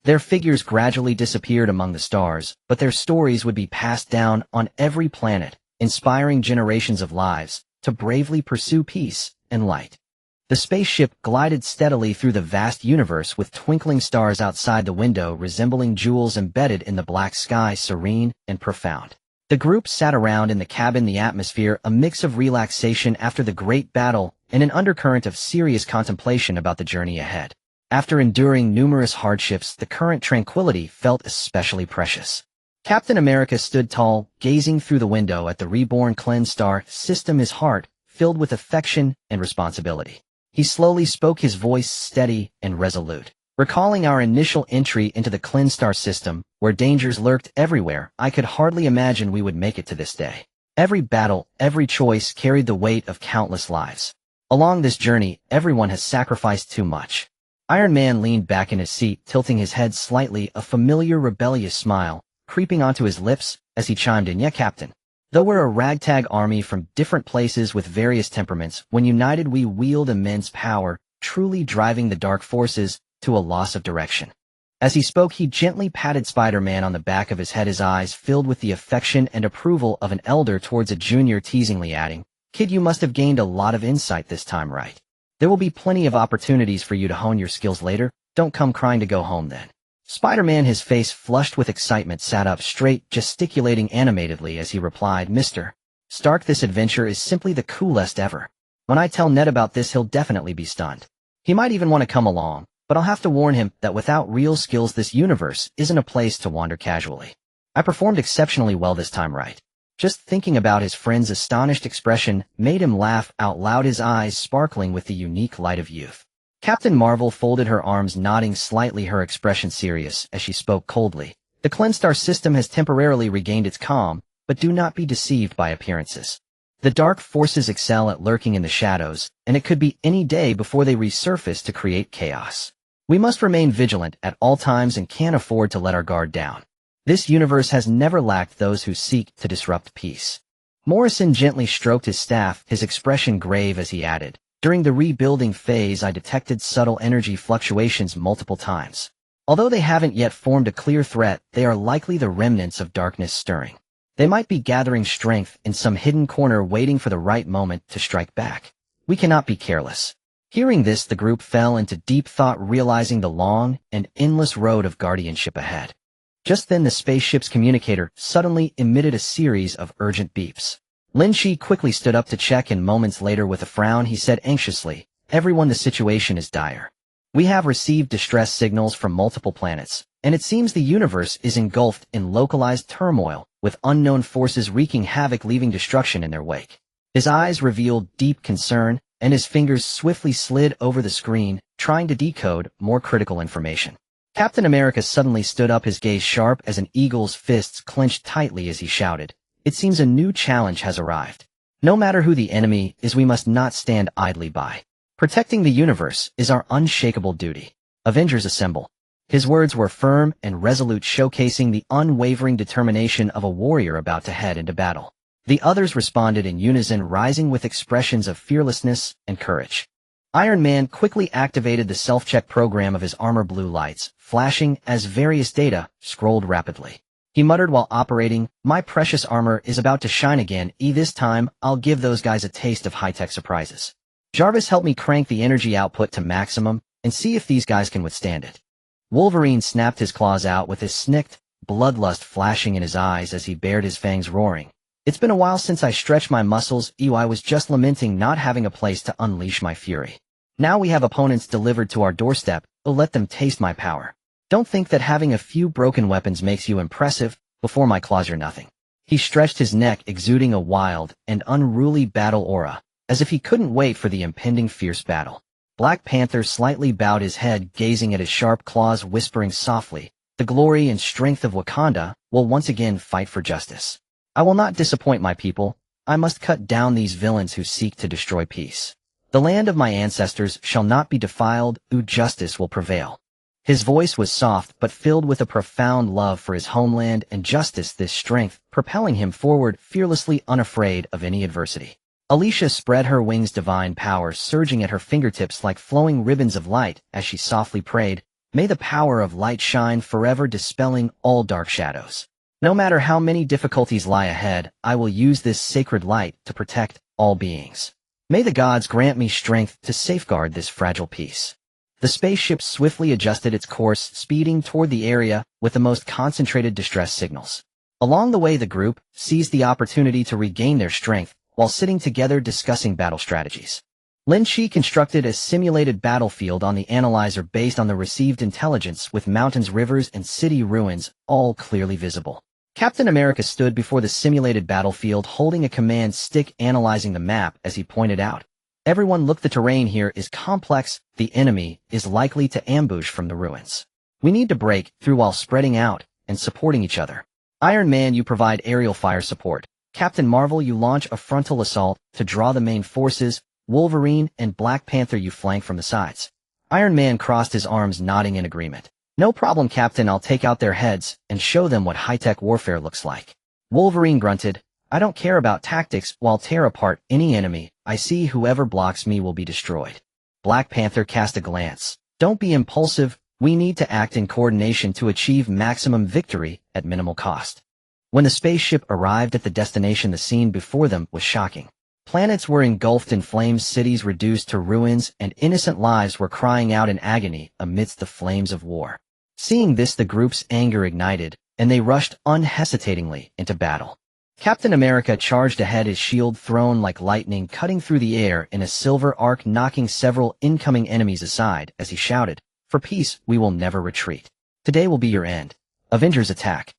Their figures gradually disappeared among the stars, but their stories would be passed down on every planet, inspiring generations of lives to bravely pursue peace and light. The spaceship glided steadily through the vast universe, with twinkling stars outside the window resembling jewels embedded in the black sky, serene and profound. The group sat around in the cabin, the atmosphere a mix of relaxation after the great battle and an undercurrent of serious contemplation about the journey ahead. After enduring numerous hardships, the current tranquility felt especially precious. Captain America stood tall, gazing through the window at the reborn cleansed star system, his heart filled with affection and responsibility. He slowly spoke, his voice steady and resolute. "Recalling our initial entry into the cleansed star system, where dangers lurked everywhere, I could hardly imagine we would make it to this day. Every battle, every choice carried the weight of countless lives. Along this journey, everyone has sacrificed too much." Iron Man leaned back in his seat, tilting his head slightly, a familiar rebellious smile creeping onto his lips as he chimed in, "Yeah, Captain. Though we're a ragtag army from different places with various temperaments, when united we wield immense power, truly driving the dark forces to a loss of direction." As he spoke, he gently patted Spider-Man on the back of his head, his eyes filled with the affection and approval of an elder towards a junior, teasingly adding, "Kid, you must have gained a lot of insight this time, right? There will be plenty of opportunities for you to hone your skills later. Don't come crying to go home then." Spider-Man, his face flushed with excitement, sat up straight, gesticulating animatedly as he replied, "Mr. Stark, this adventure is simply the coolest ever. When I tell Ned about this, he'll definitely be stunned. He might even want to come along, but I'll have to warn him that without real skills, this universe isn't a place to wander casually. I performed exceptionally well this time, right?" Just thinking about his friend's astonished expression made him laugh out loud, his eyes sparkling with the unique light of youth. Captain Marvel folded her arms, nodding slightly, her expression serious as she spoke coldly. The cleansed star system has temporarily regained its calm, but do not be deceived by appearances. The dark forces excel at lurking in the shadows, and it could be any day before they resurface to create chaos. We must remain vigilant at all times and can't afford to let our guard down. This universe has never lacked those who seek to disrupt peace. Morrison gently stroked his staff, his expression grave as he added, "During the rebuilding phase, I detected subtle energy fluctuations multiple times. Although they haven't yet formed a clear threat, they are likely the remnants of darkness stirring. They might be gathering strength in some hidden corner, waiting for the right moment to strike back. We cannot be careless." Hearing this, the group fell into deep thought, realizing the long and endless road of guardianship ahead. Just then, the spaceship's communicator suddenly emitted a series of urgent beeps. Lynch quickly stood up to check, and moments later, with a frown, he said anxiously, "Everyone, the situation is dire. We have received distress signals from multiple planets, and it seems the universe is engulfed in localized turmoil, with unknown forces wreaking havoc, leaving destruction in their wake." His eyes revealed deep concern, and his fingers swiftly slid over the screen, trying to decode more critical information. Captain America suddenly stood up, his gaze sharp as an eagle's, fists clenched tightly as he shouted, "It seems a new challenge has arrived. No matter who the enemy is, we must not stand idly by. Protecting the universe is our unshakable duty. Avengers, assemble." His words were firm and resolute, showcasing the unwavering determination of a warrior about to head into battle. The others responded in unison, rising with expressions of fearlessness and courage. Iron Man quickly activated the self-check program of his armor, blue lights flashing as various data scrolled rapidly. He muttered while operating, "My precious armor is about to shine again. This time, I'll give those guys a taste of high-tech surprises. Jarvis, help me crank the energy output to maximum and see if these guys can withstand it." Wolverine snapped his claws out with his snicked, bloodlust flashing in his eyes as he bared his fangs, roaring, "It's been a while since I stretched my muscles. I was just lamenting not having a place to unleash my fury. Now we have opponents delivered to our doorstep. Let them taste my power. Don't think that having a few broken weapons makes you impressive. Before my claws, you're nothing." He stretched his neck, exuding a wild and unruly battle aura, as if he couldn't wait for the impending fierce battle. Black Panther slightly bowed his head, gazing at his sharp claws, whispering softly, "The glory and strength of Wakanda will once again fight for justice. I will not disappoint my people. I must cut down these villains who seek to destroy peace. The land of my ancestors shall not be defiled. Justice will prevail." His voice was soft but filled with a profound love for his homeland and justice, this strength propelling him forward, fearlessly unafraid of any adversity. Alicia spread her wings, divine power surging at her fingertips like flowing ribbons of light as she softly prayed, "May the power of light shine forever, dispelling all dark shadows. No matter how many difficulties lie ahead, I will use this sacred light to protect all beings. May the gods grant me strength to safeguard this fragile peace." The spaceship swiftly adjusted its course, speeding toward the area with the most concentrated distress signals. Along the way, the group seized the opportunity to regain their strength while sitting together discussing battle strategies. Lynch constructed a simulated battlefield on the analyzer based on the received intelligence, with mountains, rivers, and city ruins all clearly visible. Captain America stood before the simulated battlefield, holding a command stick, analyzing the map as he pointed out, "Everyone, look, the terrain here is complex. The enemy is likely to ambush from the ruins. We need to break through while spreading out and supporting each other. Iron Man, you provide aerial fire support. Captain Marvel, you launch a frontal assault to draw the main forces. Wolverine and Black Panther, you flank from the sides." Iron Man crossed his arms, nodding in agreement. "No problem, Captain. I'll take out their heads and show them what high-tech warfare looks like." Wolverine grunted, "I don't care about tactics. I'll tear apart any enemy I see. Whoever blocks me will be destroyed." Black Panther cast a glance. "Don't be impulsive. We need to act in coordination to achieve maximum victory at minimal cost." When the spaceship arrived at the destination, the scene before them was shocking. Planets were engulfed in flames, cities reduced to ruins, and innocent lives were crying out in agony amidst the flames of war. Seeing this, the group's anger ignited, and they rushed unhesitatingly into battle. Captain America charged ahead, his shield thrown like lightning, cutting through the air in a silver arc, knocking several incoming enemies aside as he shouted, "For peace, we will never retreat. Today will be your end. Avengers, attack."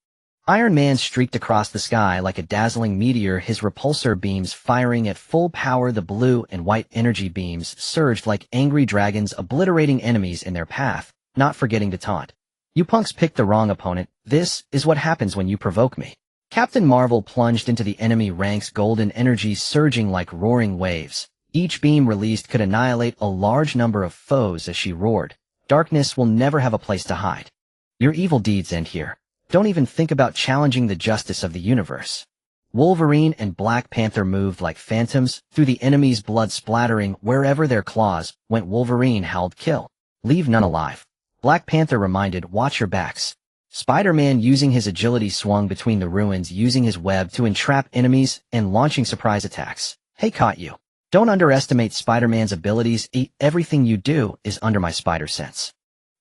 Iron Man streaked across the sky like a dazzling meteor, his repulsor beams firing at full power. The blue and white energy beams surged like angry dragons, obliterating enemies in their path, not forgetting to taunt. "You punks picked the wrong opponent. This is what happens when you provoke me." Captain Marvel plunged into the enemy ranks, golden energy surging like roaring waves. Each beam released could annihilate a large number of foes as she roared. "Darkness will never have a place to hide. Your evil deeds end here. Don't even think about challenging the justice of the universe." Wolverine and Black Panther moved like phantoms through the enemy's blood, splattering wherever their claws went. Wolverine howled, "Kill. Leave none alive." Black Panther reminded, "Watch your backs." Spider-Man, using his agility, swung between the ruins, using his web to entrap enemies and launching surprise attacks. "Hey, caught you." Don't underestimate Spider-Man's abilities. Everything you do is under my spider sense.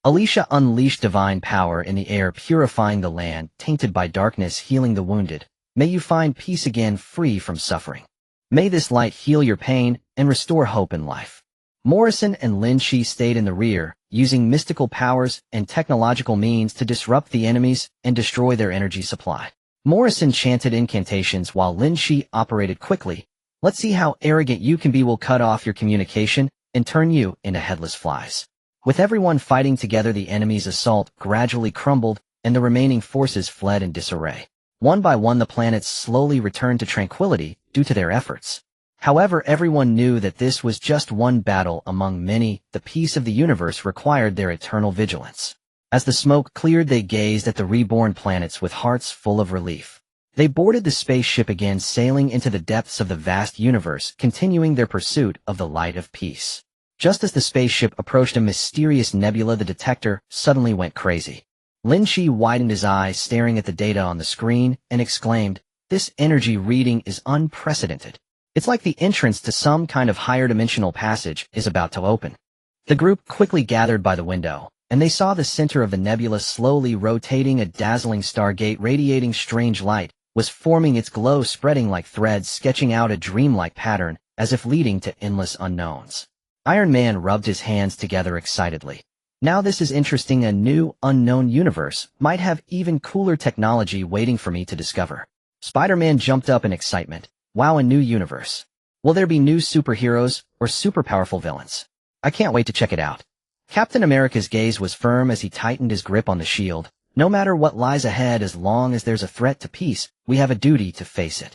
Alicia unleashed divine power in the air, purifying the land tainted by darkness, healing the wounded. "May you find peace again, free from suffering. May this light heal your pain and restore hope in life." Morrison and Lynch stayed in the rear, using mystical powers and technological means to disrupt the enemies and destroy their energy supply. Morrison chanted incantations while Lynch operated quickly. "Let's see how arrogant you can be. We'll cut off your communication and turn you into headless flies." With everyone fighting together, the enemy's assault gradually crumbled, and the remaining forces fled in disarray. One by one, the planets slowly returned to tranquility due to their efforts. However, everyone knew that this was just one battle among many. The peace of the universe required their eternal vigilance. As the smoke cleared, they gazed at the reborn planets with hearts full of relief. They boarded the spaceship again, sailing into the depths of the vast universe, continuing their pursuit of the light of peace. Just as the spaceship approached a mysterious nebula, the detector suddenly went crazy. Lynch widened his eyes, staring at the data on the screen, and exclaimed, "This energy reading is unprecedented. It's like the entrance to some kind of higher dimensional passage is about to open." The group quickly gathered by the window, and they saw the center of the nebula slowly rotating. A dazzling stargate radiating strange light was forming, its glow spreading like threads, sketching out a dreamlike pattern as if leading to endless unknowns. Iron Man rubbed his hands together excitedly. "Now this is interesting. A new, unknown universe might have even cooler technology waiting for me to discover." Spider-Man jumped up in excitement. "Wow, a new universe. Will there be new superheroes or super powerful villains? I can't wait to check it out." Captain America's gaze was firm as he tightened his grip on the shield. "No matter what lies ahead, as long as there's a threat to peace, we have a duty to face it.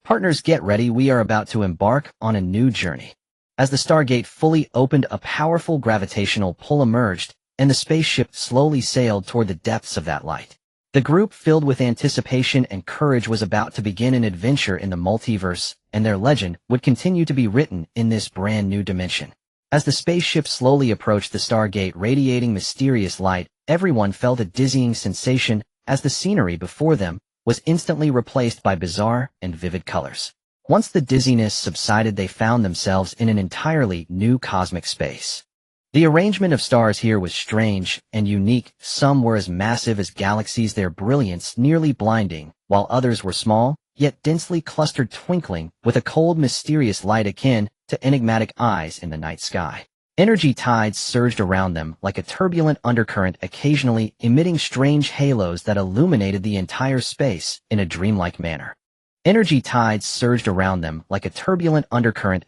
Partners, get ready. We are about to embark on a new journey." As the Stargate fully opened, a powerful gravitational pull emerged, and the spaceship slowly sailed toward the depths of that light. The group, filled with anticipation and courage, was about to begin an adventure in the multiverse, and their legend would continue to be written in this brand new dimension. As the spaceship slowly approached the Stargate, radiating mysterious light, everyone felt a dizzying sensation as the scenery before them was instantly replaced by bizarre and vivid colors. Once the dizziness subsided, they found themselves in an entirely new cosmic space. The arrangement of stars here was strange and unique. Some were as massive as galaxies, their brilliance nearly blinding, while others were small, yet densely clustered, twinkling with a cold, mysterious light akin to enigmatic eyes in the night sky. Energy tides surged around them like a turbulent undercurrent, occasionally emitting strange halos that illuminated the entire space in a dreamlike manner. Energy tides surged around them like a turbulent undercurrent.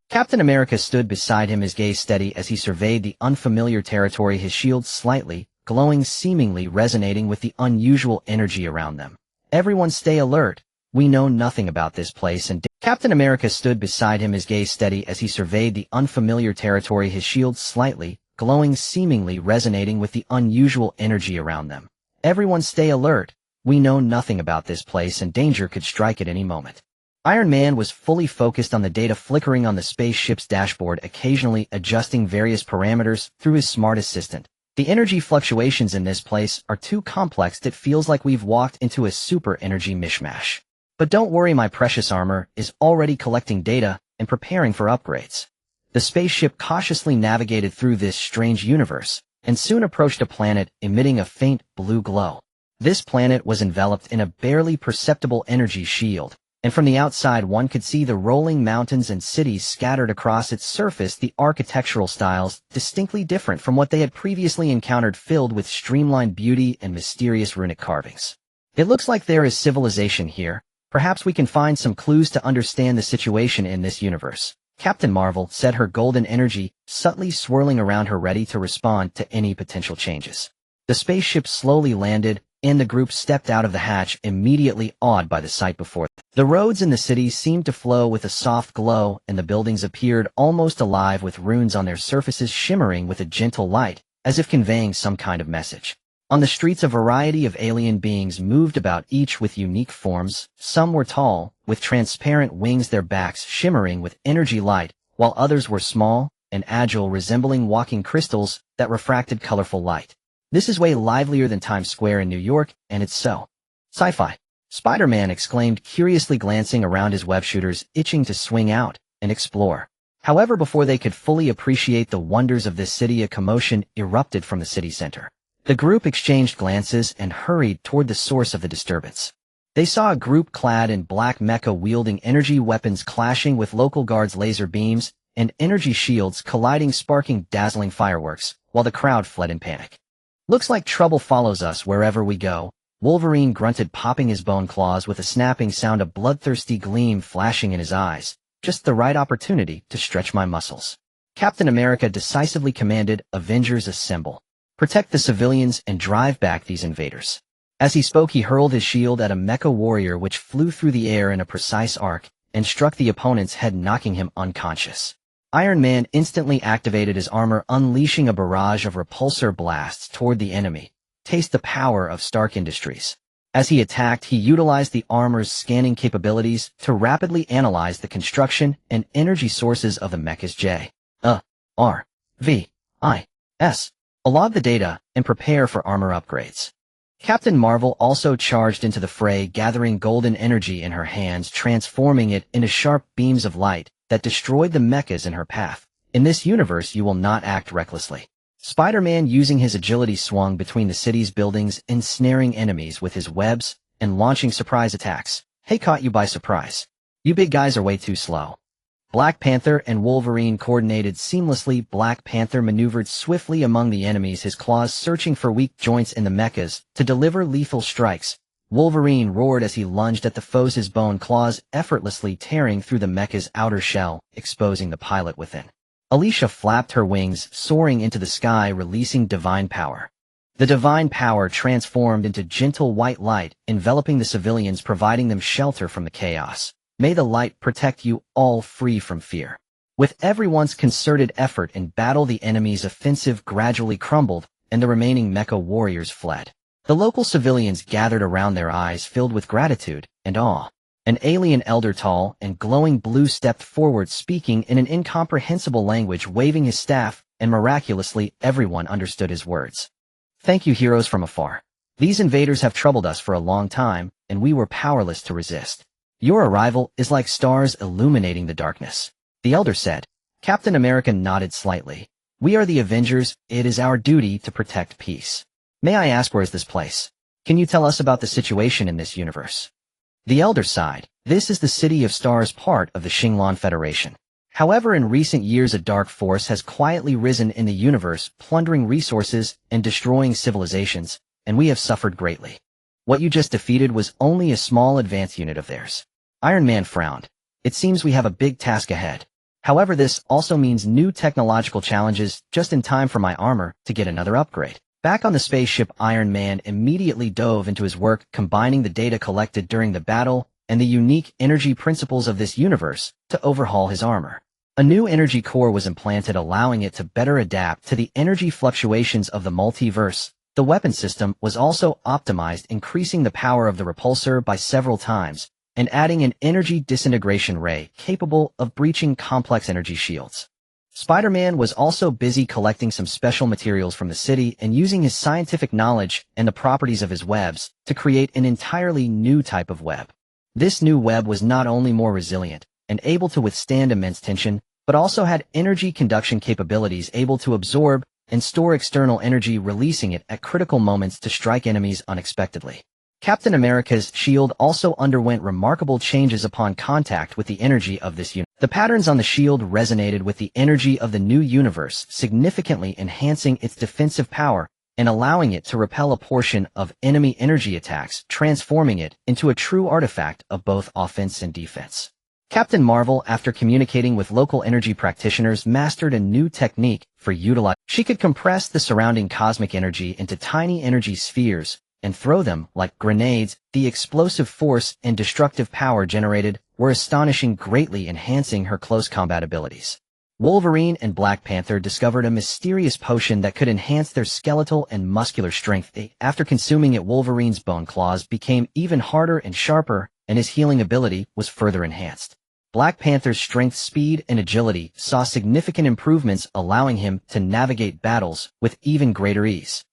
Captain America stood beside him, his gaze steady as he surveyed the unfamiliar territory, his shield slightly glowing, seemingly resonating with the unusual energy around them. "Everyone stay alert. We know nothing about this place." And Captain America stood beside him, his gaze steady as he surveyed the unfamiliar territory, his shield slightly glowing, seemingly resonating with the unusual energy around them. "Everyone stay alert. We know nothing about this place, and danger could strike at any moment." Iron Man was fully focused on the data flickering on the spaceship's dashboard, occasionally adjusting various parameters through his smart assistant. "The energy fluctuations in this place are too complex. It feels like we've walked into a super energy mishmash. But don't worry, my precious armor is already collecting data and preparing for upgrades." The spaceship cautiously navigated through this strange universe and soon approached a planet emitting a faint blue glow. This planet was enveloped in a barely perceptible energy shield, and from the outside one could see the rolling mountains and cities scattered across its surface, the architectural styles distinctly different from what they had previously encountered, filled with streamlined beauty and mysterious runic carvings. It looks like there is civilization here. Perhaps we can find some clues to understand the situation in this universe. Captain Marvel said, her golden energy subtly swirling around her, ready to respond to any potential changes. The spaceship slowly landed, and the group stepped out of the hatch, immediately awed by the sight before them. The roads in the city seemed to flow with a soft glow, and the buildings appeared almost alive with runes on their surfaces shimmering with a gentle light, as if conveying some kind of message. On the streets, a variety of alien beings moved about, each with unique forms. Some were tall, with transparent wings, their backs shimmering with energy light, while others were small and agile, resembling walking crystals that refracted colorful light. This is way livelier than Times Square in New York, and it's so sci-fi. Spider-Man exclaimed, curiously glancing around, his web shooters itching to swing out and explore. However, before they could fully appreciate the wonders of this city, a commotion erupted from the city center. The group exchanged glances and hurried toward the source of the disturbance. They saw a group clad in black mecha wielding energy weapons, clashing with local guards' laser beams and energy shields colliding, sparking dazzling fireworks, while the crowd fled in panic. "Looks like trouble follows us wherever we go," Wolverine grunted, popping his bone claws with a snapping sound, a bloodthirsty gleam flashing in his eyes. "Just the right opportunity to stretch my muscles." Captain America decisively commanded, "Avengers, assemble. Protect the civilians and drive back these invaders." As he spoke, he hurled his shield at a mecha warrior, which flew through the air in a precise arc and struck the opponent's head, knocking him unconscious. Iron Man instantly activated his armor, unleashing a barrage of repulsor blasts toward the enemy. Taste the power of Stark Industries. As he attacked, he utilized the armor's scanning capabilities to rapidly analyze the construction and energy sources of the mecha's J.R.V.I.S. Log the data and prepare for armor upgrades. Captain Marvel also charged into the fray, gathering golden energy in her hands, transforming it into sharp beams of light that destroyed the mechas in her path. In this universe, you will not act recklessly. Spider-Man, using his agility, swung between the city's buildings, ensnaring enemies with his webs and launching surprise attacks. "Hey, caught you by surprise. You big guys are way too slow." Black Panther and Wolverine coordinated seamlessly. Black Panther maneuvered swiftly among the enemies, his claws searching for weak joints in the mechas to deliver lethal strikes. Wolverine roared as he lunged at the foes, his bone claws effortlessly tearing through the mecha's outer shell, exposing the pilot within. Alicia flapped her wings, soaring into the sky, releasing divine power. The divine power transformed into gentle white light, enveloping the civilians, providing them shelter from the chaos. "May the light protect you all, free from fear." With everyone's concerted effort in battle, the enemy's offensive gradually crumbled, and the remaining mecha warriors fled. The local civilians gathered around, their eyes filled with gratitude and awe. An alien elder, tall and glowing blue, stepped forward, speaking in an incomprehensible language, waving his staff, and miraculously everyone understood his words. "Thank you, heroes from afar. These invaders have troubled us for a long time, and we were powerless to resist. Your arrival is like stars illuminating the darkness," the elder said. Captain America nodded slightly. "We are the Avengers. It is our duty to protect peace. May I ask, where is this place? Can you tell us about the situation in this universe?" The elder sighed. "This is the City of Stars, part of the Shinglong Federation. However, in recent years, a dark force has quietly risen in the universe, plundering resources and destroying civilizations, and we have suffered greatly. What you just defeated was only a small advance unit of theirs." Iron Man frowned. "It seems we have a big task ahead. However, this also means new technological challenges, just in time for my armor to get another upgrade." Back on the spaceship, Iron Man immediately dove into his work, combining the data collected during the battle and the unique energy principles of this universe to overhaul his armor. A new energy core was implanted, allowing it to better adapt to the energy fluctuations of the multiverse. The weapon system was also optimized, increasing the power of the repulsor by several times and adding an energy disintegration ray capable of breaching complex energy shields. Spider-Man was also busy collecting some special materials from the city and using his scientific knowledge and the properties of his webs to create an entirely new type of web. This new web was not only more resilient and able to withstand immense tension, but also had energy conduction capabilities, able to absorb and store external energy, releasing it at critical moments to strike enemies unexpectedly. Captain America's shield also underwent remarkable changes upon contact with the energy of this unit. The patterns on the shield resonated with the energy of the new universe, significantly enhancing its defensive power and allowing it to repel a portion of enemy energy attacks, transforming it into a true artifact of both offense and defense. Captain Marvel, after communicating with local energy practitioners, mastered a new technique for utilizing. She could compress the surrounding cosmic energy into tiny energy spheres and throw them like grenades. The explosive force and destructive power generated were astonishing, greatly enhancing her close combat abilities. Wolverine and Black Panther discovered a mysterious potion that could enhance their skeletal and muscular strength. After consuming it, Wolverine's bone claws became even harder and sharper, and his healing ability was further enhanced. Black Panther's strength, speed, and agility saw significant improvements, allowing him to navigate battles with even greater ease.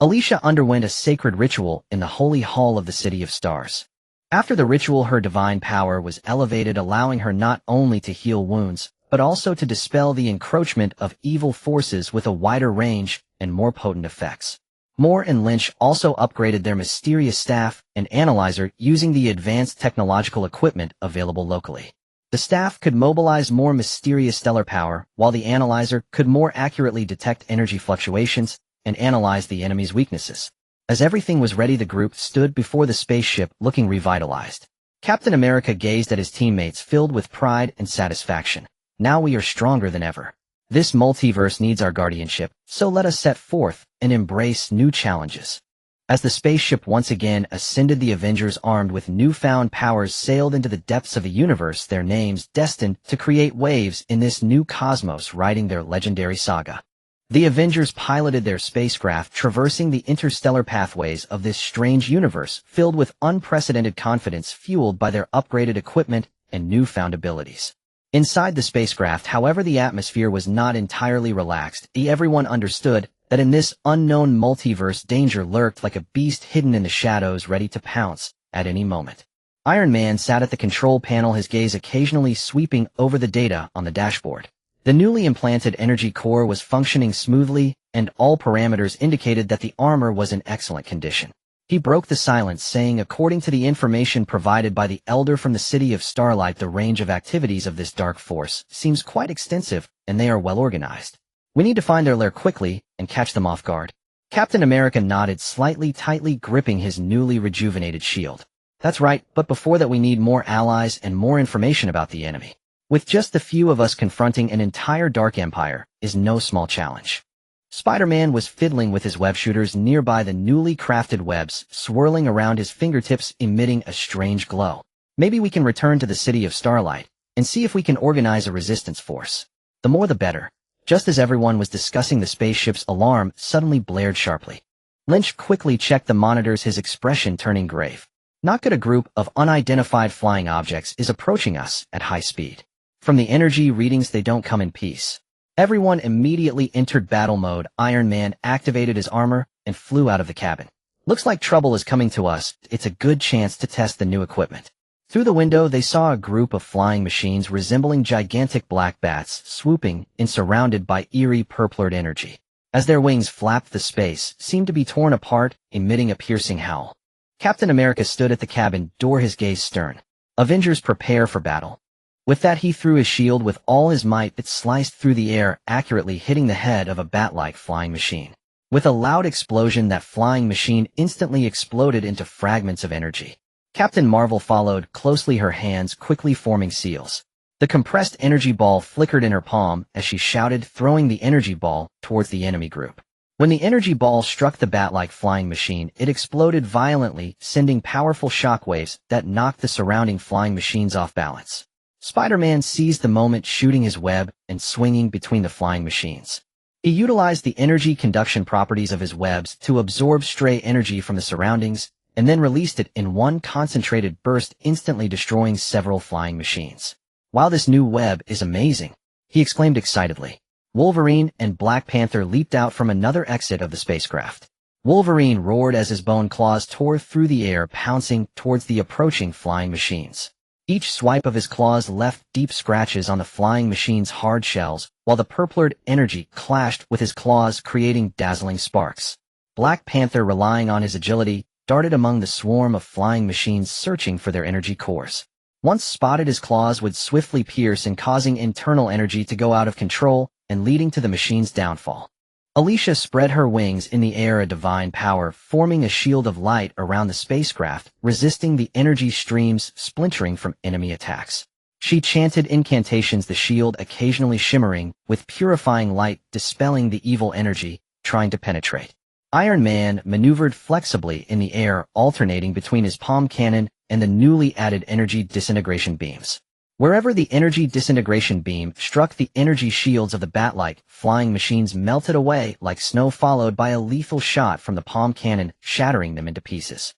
Alicia underwent a sacred ritual in the Holy Hall of the City of Stars. After the ritual, her divine power was elevated, allowing her not only to heal wounds, but also to dispel the encroachment of evil forces with a wider range and more potent effects. Moore and Lynch also upgraded their mysterious staff and analyzer using the advanced technological equipment available locally. The staff could mobilize more mysterious stellar power, while the analyzer could more accurately detect energy fluctuations and analyze the enemy's weaknesses. As everything was ready, the group stood before the spaceship looking revitalized. Captain America gazed at his teammates filled with pride and satisfaction. Now we are stronger than ever. This multiverse needs our guardianship, so let us set forth and embrace new challenges. As the spaceship once again ascended, the Avengers, armed with newfound powers, sailed into the depths of a universe, their names destined to create waves in this new cosmos, writing their legendary saga. The Avengers piloted their spacecraft, traversing the interstellar pathways of this strange universe, filled with unprecedented confidence, fueled by their upgraded equipment and newfound abilities. Inside the spacecraft, however, the atmosphere was not entirely relaxed. Everyone understood that in this unknown multiverse, danger lurked like a beast hidden in the shadows, ready to pounce at any moment. Iron Man sat at the control panel, his gaze occasionally sweeping over the data on the dashboard. The newly implanted energy core was functioning smoothly, and all parameters indicated that the armor was in excellent condition. He broke the silence, saying, according to the information provided by the Elder from the City of Starlight, the range of activities of this dark force seems quite extensive, and they are well organized. We need to find their lair quickly and catch them off guard. Captain America nodded slightly, tightly gripping his newly rejuvenated shield. That's right, but before that we need more allies and more information about the enemy. With just the few of us, confronting an entire Dark Empire is no small challenge. Spider-Man was fiddling with his web shooters nearby, the newly crafted webs swirling around his fingertips, emitting a strange glow. Maybe we can return to the City of Starlight and see if we can organize a resistance force. The more the better. Just as everyone was discussing, the spaceship's alarm suddenly blared sharply. Lynch quickly checked the monitors, his expression turning grave. Not good. A group of unidentified flying objects is approaching us at high speed. From the energy readings, they don't come in peace. Everyone immediately entered battle mode. Iron Man activated his armor and flew out of the cabin. Looks like trouble is coming to us. It's a good chance to test the new equipment. Through the window, they saw a group of flying machines resembling gigantic black bats swooping in, surrounded by eerie purplured energy. As their wings flapped, the space seemed to be torn apart, emitting a piercing howl. Captain America stood at the cabin door, his gaze stern. Avengers, prepare for battle. With that, he threw his shield with all his might. It sliced through the air, accurately hitting the head of a bat-like flying machine. With a loud explosion, that flying machine instantly exploded into fragments of energy. Captain Marvel followed closely, her hands quickly forming seals. The compressed energy ball flickered in her palm as she shouted, throwing the energy ball towards the enemy group. When the energy ball struck the bat-like flying machine, it exploded violently, sending powerful shockwaves that knocked the surrounding flying machines off balance. Spider-Man seized the moment, shooting his web and swinging between the flying machines. He utilized the energy conduction properties of his webs to absorb stray energy from the surroundings, and then released it in one concentrated burst, instantly destroying several flying machines. Wow, this new web is amazing, he exclaimed excitedly. Wolverine and Black Panther leaped out from another exit of the spacecraft. Wolverine roared as his bone claws tore through the air, pouncing towards the approaching flying machines. Each swipe of his claws left deep scratches on the flying machine's hard shells, while the purplured energy clashed with his claws, creating dazzling sparks. Black Panther, relying on his agility, darted among the swarm of flying machines, searching for their energy cores. Once spotted, his claws would swiftly pierce and causing internal energy to go out of control and leading to the machine's downfall. Alicia spread her wings in the air, a divine power, forming a shield of light around the spacecraft, resisting the energy streams splintering from enemy attacks. She chanted incantations, the shield occasionally shimmering, with purifying light dispelling the evil energy, trying to penetrate. Iron Man maneuvered flexibly in the air, alternating between his palm cannon and the newly added energy disintegration beams. Wherever the energy disintegration beam struck, the energy shields of the bat-like flying machines melted away like snow, followed by a lethal shot from the palm cannon, shattering them into pieces.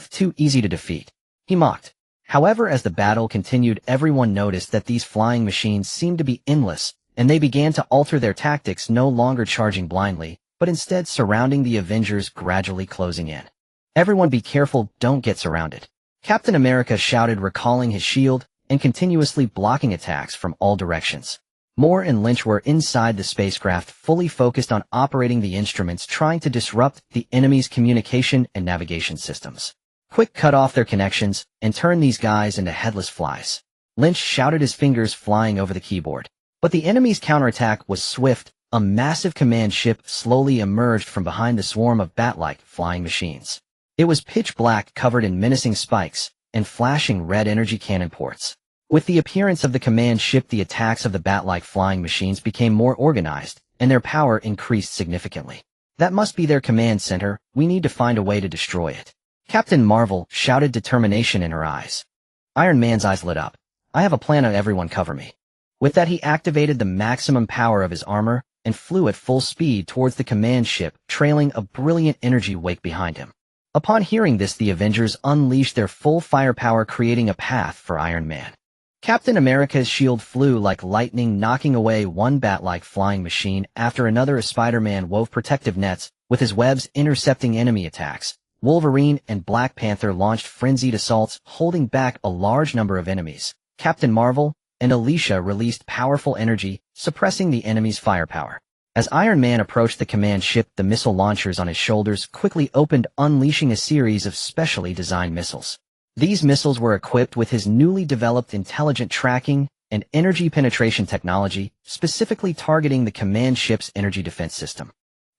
Too easy to defeat, he mocked. However, as the battle continued, everyone noticed that these flying machines seemed to be endless, and they began to alter their tactics, no longer charging blindly, but instead surrounding the Avengers, gradually closing in. Everyone be careful, don't get surrounded. Captain America shouted, recalling his shield and continuously blocking attacks from all directions. Moore and Lynch were inside the spacecraft, fully focused on operating the instruments, trying to disrupt the enemy's communication and navigation systems. Quick, cut off their connections and turn these guys into headless flies. Lynch shouted, his fingers flying over the keyboard. But the enemy's counterattack was swift. A massive command ship slowly emerged from behind the swarm of bat-like flying machines. It was pitch black, covered in menacing spikes and flashing red energy cannon ports. With the appearance of the command ship, the attacks of the bat-like flying machines became more organized, and their power increased significantly. That must be their command center. We need to find a way to destroy it. Captain Marvel shouted, determination in her eyes. Iron Man's eyes lit up. I have a plan, everyone cover me. With that, he activated the maximum power of his armor and flew at full speed towards the command ship, trailing a brilliant energy wake behind him. Upon hearing this, the Avengers unleashed their full firepower, creating a path for Iron Man. Captain America's shield flew like lightning, knocking away one bat-like flying machine after another as Spider-Man wove protective nets, with his webs intercepting enemy attacks. Wolverine and Black Panther launched frenzied assaults, holding back a large number of enemies. Captain Marvel and Alicia released powerful energy, suppressing the enemy's firepower. As Iron Man approached the command ship, the missile launchers on his shoulders quickly opened, unleashing a series of specially designed missiles. These missiles were equipped with his newly developed intelligent tracking and energy penetration technology, specifically targeting the command ship's energy defense system.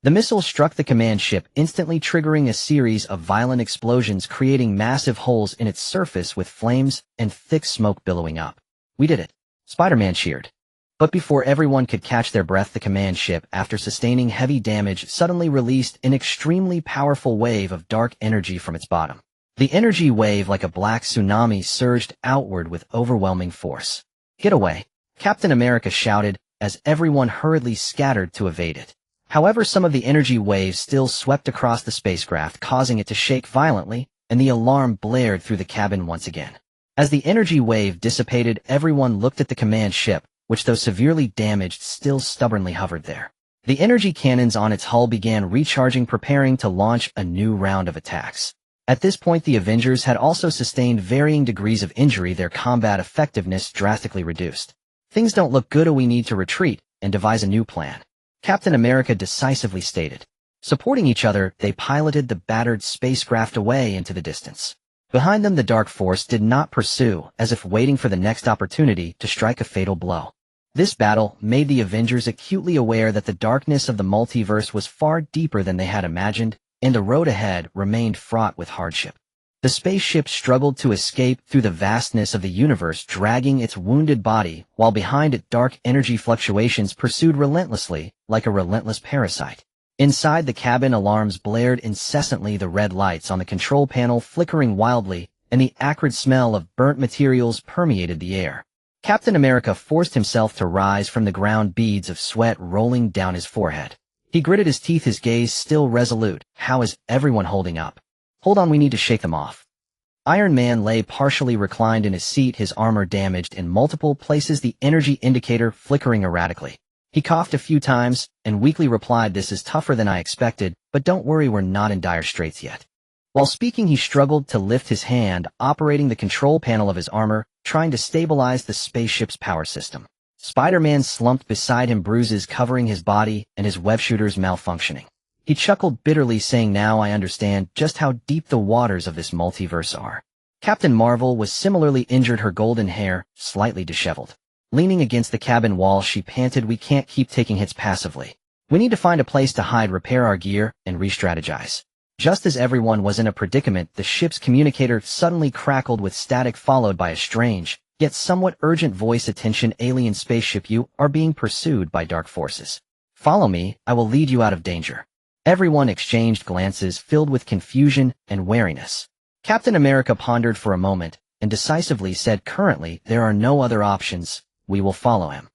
The missile struck the command ship, instantly triggering a series of violent explosions, creating massive holes in its surface with flames and thick smoke billowing up. We did it, Spider-Man cheered. But before everyone could catch their breath, the command ship, after sustaining heavy damage, suddenly released an extremely powerful wave of dark energy from its bottom. The energy wave, like a black tsunami, surged outward with overwhelming force. Get away, Captain America shouted, as everyone hurriedly scattered to evade it. However, some of the energy waves still swept across the spacecraft, causing it to shake violently, and the alarm blared through the cabin once again. As the energy wave dissipated, everyone looked at the command ship, which, though severely damaged, still stubbornly hovered there. The energy cannons on its hull began recharging, preparing to launch a new round of attacks. At this point, the Avengers had also sustained varying degrees of injury, their combat effectiveness drastically reduced. Things don't look good, we need to retreat and devise a new plan, Captain America decisively stated. Supporting each other, they piloted the battered spacecraft away into the distance. Behind them, the Dark Force did not pursue, as if waiting for the next opportunity to strike a fatal blow. This battle made the Avengers acutely aware that the darkness of the multiverse was far deeper than they had imagined, and the road ahead remained fraught with hardship. The spaceship struggled to escape through the vastness of the universe, dragging its wounded body, while behind it dark energy fluctuations pursued relentlessly, like a relentless parasite. Inside the cabin, alarms blared incessantly, the red lights on the control panel flickering wildly, and the acrid smell of burnt materials permeated the air. Captain America forced himself to rise from the ground, beads of sweat rolling down his forehead. He gritted his teeth, his gaze still resolute. How is everyone holding up? Hold on, we need to shake them off. Iron Man lay partially reclined in his seat, his armor damaged in multiple places, the energy indicator flickering erratically. He coughed a few times and weakly replied, "This is tougher than I expected, but don't worry, we're not in dire straits yet." While speaking, he struggled to lift his hand, operating the control panel of his armor, trying to stabilize the spaceship's power system. Spider-Man slumped beside him, bruises covering his body and his web shooters malfunctioning. He chuckled bitterly, saying, "Now I understand just how deep the waters of this multiverse are." Captain Marvel was similarly injured, her golden hair slightly disheveled. Leaning against the cabin wall, she panted, "We can't keep taking hits passively. We need to find a place to hide, repair our gear, and re-strategize. Just as everyone was in a predicament, the ship's communicator suddenly crackled with static followed by a strange, yet somewhat urgent voice. Attention, alien spaceship, you are being pursued by dark forces. Follow me, I will lead you out of danger. Everyone exchanged glances filled with confusion and wariness. Captain America pondered for a moment and decisively said, currently, there are no other options, we will follow him.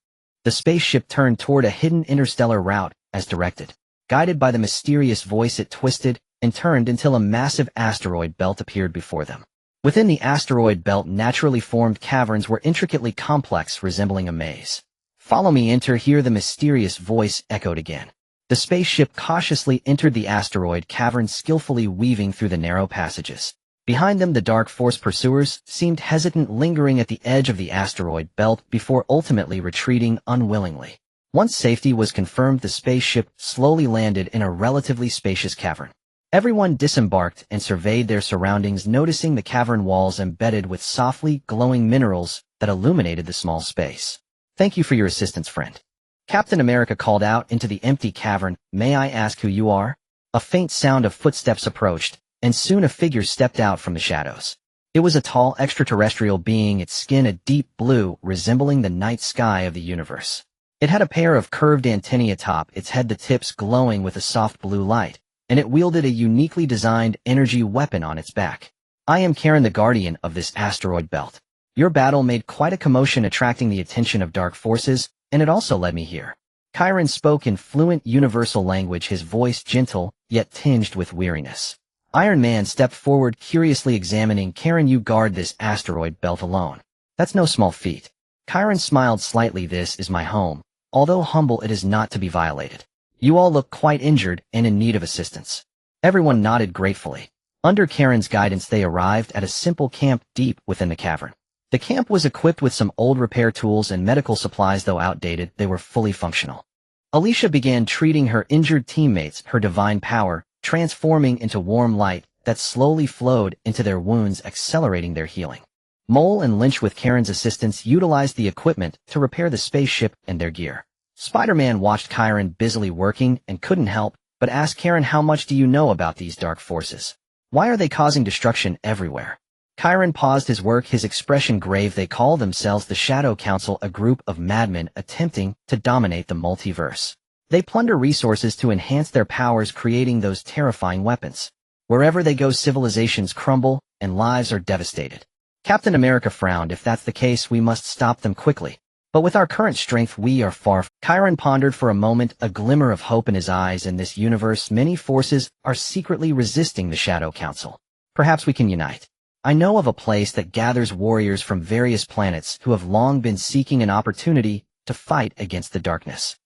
The spaceship turned toward a hidden interstellar route, as directed. Guided by the mysterious voice, it twisted and turned until a massive asteroid belt appeared before them. Within the asteroid belt, naturally formed caverns were intricately complex, resembling a maze. Follow me, enter here, the mysterious voice echoed again. The spaceship cautiously entered the asteroid cavern, skillfully weaving through the narrow passages. Behind them, the dark force pursuers seemed hesitant, lingering at the edge of the asteroid belt before ultimately retreating unwillingly. Once safety was confirmed, the spaceship slowly landed in a relatively spacious cavern. Everyone disembarked and surveyed their surroundings, noticing the cavern walls embedded with softly glowing minerals that illuminated the small space. Thank you for your assistance, friend. Captain America called out into the empty cavern. May I ask who you are? A faint sound of footsteps approached, and soon a figure stepped out from the shadows. It was a tall extraterrestrial being, its skin a deep blue, resembling the night sky of the universe. It had a pair of curved antennae atop its head, the tips glowing with a soft blue light, and it wielded a uniquely designed energy weapon on its back. I am Karen, the guardian of this asteroid belt. Your battle made quite a commotion, attracting the attention of dark forces, and it also led me here. Chiron spoke in fluent universal language, his voice gentle, yet tinged with weariness. Iron Man stepped forward, curiously examining Karen. You guard this asteroid belt alone. That's no small feat. Chiron smiled slightly. This is my home. Although humble, it is not to be violated. You all look quite injured and in need of assistance. Everyone nodded gratefully. Under Karen's guidance, they arrived at a simple camp deep within the cavern. The camp was equipped with some old repair tools and medical supplies. Though outdated, they were fully functional. Alicia began treating her injured teammates, her divine power transforming into warm light that slowly flowed into their wounds, accelerating their healing. Mole and Lynch, with Karen's assistance, utilized the equipment to repair the spaceship and their gear. Spider-Man watched Chiron busily working and couldn't help but ask Karen, how much do you know about these dark forces? Why are they causing destruction everywhere? Chiron paused his work, his expression grave. They call themselves the Shadow Council, a group of madmen attempting to dominate the multiverse. They plunder resources to enhance their powers, creating those terrifying weapons. Wherever they go, civilizations crumble and lives are devastated. Captain America frowned. If that's the case, we must stop them quickly. But with our current strength, we are far. Chiron pondered for a moment, a glimmer of hope in his eyes. In this universe, many forces are secretly resisting the Shadow Council. Perhaps we can unite. I know of a place that gathers warriors from various planets who have long been seeking an opportunity to fight against the darkness.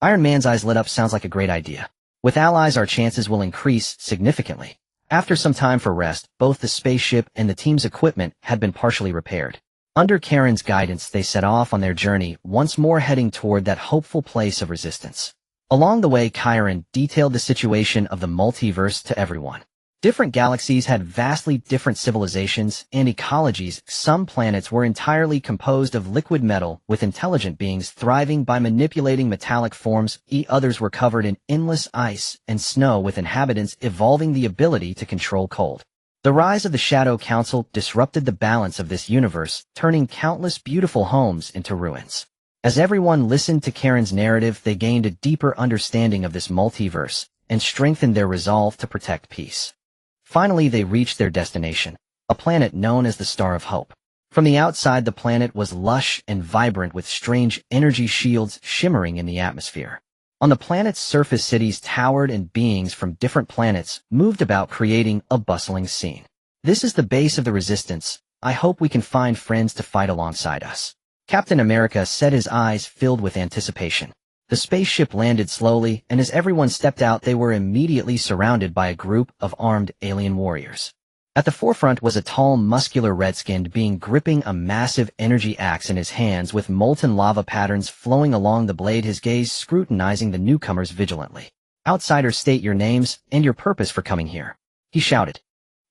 Iron Man's eyes lit up. Sounds like a great idea. With allies, our chances will increase significantly. After some time for rest, both the spaceship and the team's equipment had been partially repaired. Under Karen's guidance, they set off on their journey, once more heading toward that hopeful place of resistance. Along the way, Chiron detailed the situation of the multiverse to everyone. Different galaxies had vastly different civilizations and ecologies. Some planets were entirely composed of liquid metal, with intelligent beings thriving by manipulating metallic forms. Others were covered in endless ice and snow, with inhabitants evolving the ability to control cold. The rise of the Shadow Council disrupted the balance of this universe, turning countless beautiful homes into ruins. As everyone listened to Karen's narrative, they gained a deeper understanding of this multiverse and strengthened their resolve to protect peace. Finally, they reached their destination, a planet known as the Star of Hope. From the outside, the planet was lush and vibrant, with strange energy shields shimmering in the atmosphere. On the planet's surface, cities towered and beings from different planets moved about, creating a bustling scene. This is the base of the resistance. I hope we can find friends to fight alongside us. Captain America said, his eyes filled with anticipation. The spaceship landed slowly, and as everyone stepped out, they were immediately surrounded by a group of armed alien warriors. At the forefront was a tall, muscular red-skinned being gripping a massive energy axe in his hands, with molten lava patterns flowing along the blade, his gaze scrutinizing the newcomers vigilantly. Outsiders, state your names and your purpose for coming here, he shouted.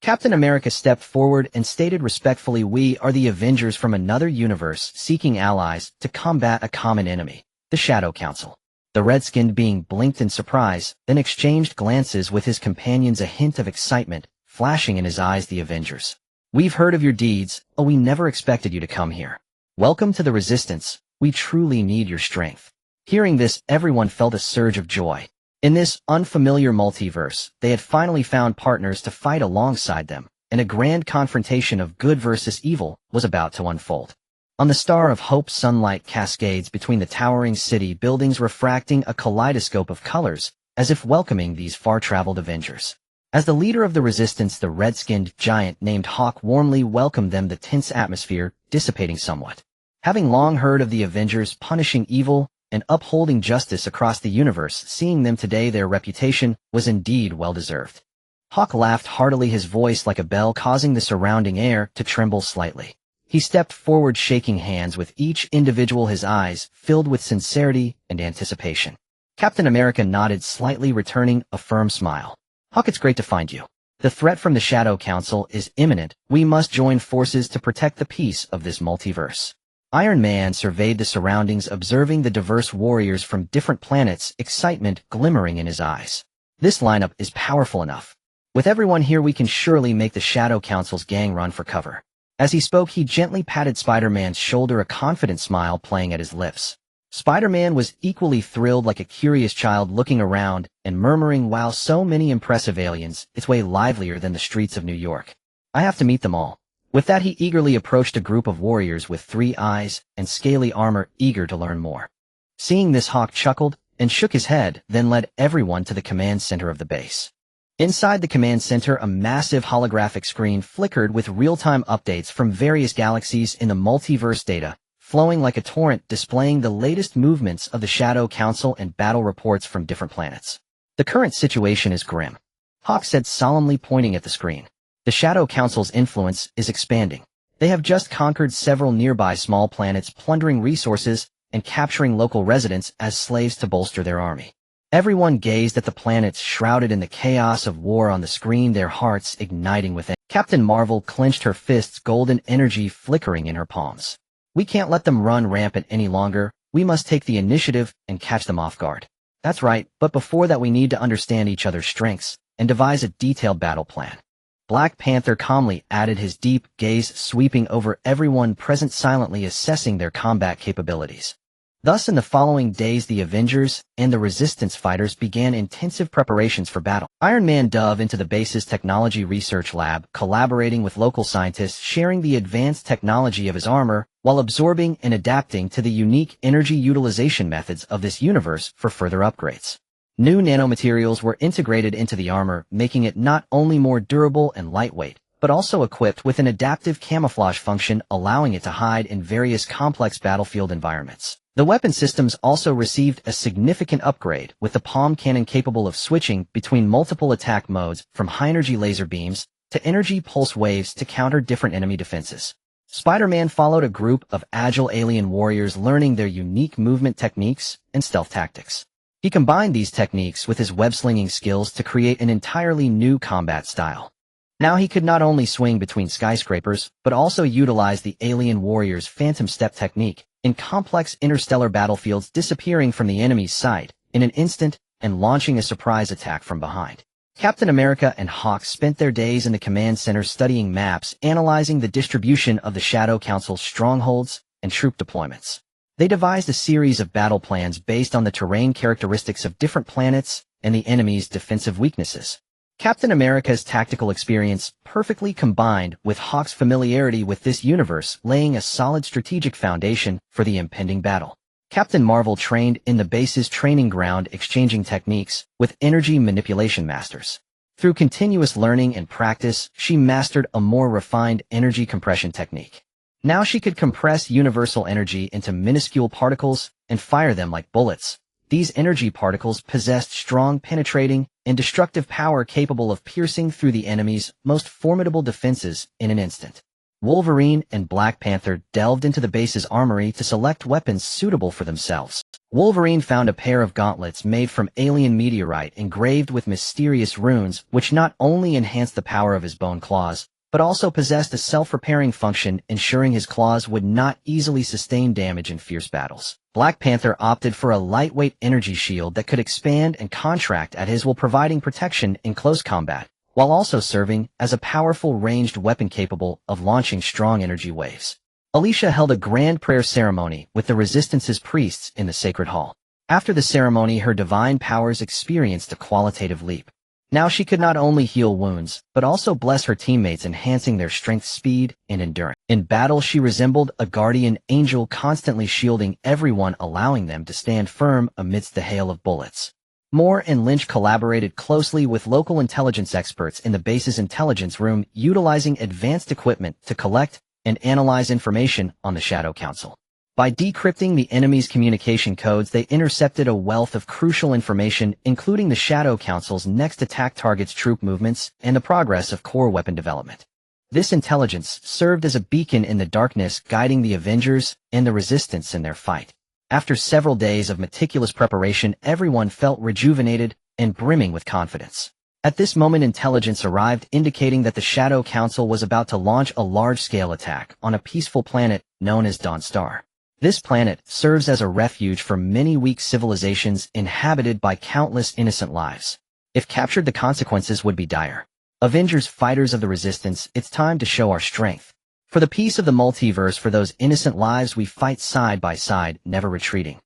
Captain America stepped forward and stated respectfully, we are the Avengers from another universe, seeking allies to combat a common enemy, the Shadow Council. The red-skinned being blinked in surprise, then exchanged glances with his companions, a hint of excitement flashing in his eyes. The Avengers. We've heard of your deeds, oh we never expected you to come here. Welcome to the Resistance, we truly need your strength. Hearing this, everyone felt a surge of joy. In this unfamiliar multiverse, they had finally found partners to fight alongside them, and a grand confrontation of good versus evil was about to unfold. On the Star of Hope, sunlight cascades between the towering city buildings, refracting a kaleidoscope of colors, as if welcoming these far-traveled Avengers. As the leader of the Resistance, the red-skinned giant named Hawk warmly welcomed them, the tense atmosphere dissipating somewhat. Having long heard of the Avengers punishing evil and upholding justice across the universe, seeing them today, their reputation was indeed well-deserved. Hawk laughed heartily, his voice like a bell, causing the surrounding air to tremble slightly. He stepped forward, shaking hands with each individual, his eyes filled with sincerity and anticipation. Captain America nodded slightly, returning a firm smile. Hawk, it's great to find you. The threat from the Shadow Council is imminent. We must join forces to protect the peace of this multiverse. Iron Man surveyed the surroundings, observing the diverse warriors from different planets, excitement glimmering in his eyes. This lineup is powerful enough. With everyone here, we can surely make the Shadow Council's gang run for cover. As he spoke, he gently patted Spider-Man's shoulder, a confident smile playing at his lips. Spider-Man was equally thrilled, like a curious child looking around and murmuring, wow, so many impressive aliens, it's way livelier than the streets of New York. I have to meet them all. With that, he eagerly approached a group of warriors with 3 eyes and scaly armor, eager to learn more. Seeing this, Hawk chuckled and shook his head, then led everyone to the command center of the base. Inside the command center, a massive holographic screen flickered with real-time updates from various galaxies in the multiverse, data flowing like a torrent, displaying the latest movements of the Shadow Council and battle reports from different planets. The current situation is grim, Hawk said solemnly, pointing at the screen. The Shadow Council's influence is expanding. They have just conquered several nearby small planets, plundering resources and capturing local residents as slaves to bolster their army. Everyone gazed at the planets shrouded in the chaos of war on the screen, their hearts igniting within. Captain Marvel clenched her fists, golden energy flickering in her palms. We can't let them run rampant any longer. We must take the initiative and catch them off guard. That's right, but before that we need to understand each other's strengths and devise a detailed battle plan. Black Panther calmly added, his deep gaze sweeping over everyone present, silently assessing their combat capabilities. Thus, in the following days, the Avengers and the Resistance fighters began intensive preparations for battle. Iron Man dove into the base's technology research lab, collaborating with local scientists, sharing the advanced technology of his armor while absorbing and adapting to the unique energy utilization methods of this universe for further upgrades. New nanomaterials were integrated into the armor, making it not only more durable and lightweight, but also equipped with an adaptive camouflage function, allowing it to hide in various complex battlefield environments. The weapon systems also received a significant upgrade, with the palm cannon capable of switching between multiple attack modes, from high-energy laser beams to energy pulse waves to counter different enemy defenses. Spider-Man followed a group of agile alien warriors, learning their unique movement techniques and stealth tactics. He combined these techniques with his web-slinging skills to create an entirely new combat style. Now he could not only swing between skyscrapers, but also utilize the alien warrior's phantom step technique in complex interstellar battlefields, disappearing from the enemy's sight in an instant and launching a surprise attack from behind. Captain America and Hawk spent their days in the command center studying maps, analyzing the distribution of the Shadow Council's strongholds and troop deployments. They devised a series of battle plans based on the terrain characteristics of different planets and the enemy's defensive weaknesses. Captain America's tactical experience perfectly combined with Hawk's familiarity with this universe, laying a solid strategic foundation for the impending battle. Captain Marvel trained in the base's training ground, exchanging techniques with energy manipulation masters. Through continuous learning and practice, she mastered a more refined energy compression technique. Now she could compress universal energy into minuscule particles and fire them like bullets. These energy particles possessed strong, penetrating, and destructive power, capable of piercing through the enemy's most formidable defenses in an instant. Wolverine and Black Panther delved into the base's armory to select weapons suitable for themselves. Wolverine found a pair of gauntlets made from alien meteorite engraved with mysterious runes, which not only enhanced the power of his bone claws, but but also possessed a self-repairing function, ensuring his claws would not easily sustain damage in fierce battles. Black Panther opted for a lightweight energy shield that could expand and contract at his will, providing protection in close combat, while also serving as a powerful ranged weapon capable of launching strong energy waves. Alicia held a grand prayer ceremony with the Resistance's priests in the Sacred Hall. After the ceremony, her divine powers experienced a qualitative leap. Now she could not only heal wounds, but also bless her teammates, enhancing their strength, speed, and endurance. In battle, she resembled a guardian angel, constantly shielding everyone, allowing them to stand firm amidst the hail of bullets. Moore and Lynch collaborated closely with local intelligence experts in the base's intelligence room, utilizing advanced equipment to collect and analyze information on the Shadow Council. By decrypting the enemy's communication codes, they intercepted a wealth of crucial information, including the Shadow Council's next attack targets, troop movements, and the progress of core weapon development. This intelligence served as a beacon in the darkness, guiding the Avengers and the Resistance in their fight. After several days of meticulous preparation, everyone felt rejuvenated and brimming with confidence. At this moment, intelligence arrived, indicating that the Shadow Council was about to launch a large-scale attack on a peaceful planet known as Dawnstar. This planet serves as a refuge for many weak civilizations inhabited by countless innocent lives. If captured, the consequences would be dire. Avengers, fighters of the Resistance, it's time to show our strength. For the peace of the multiverse, for those innocent lives, we fight side by side, never retreating.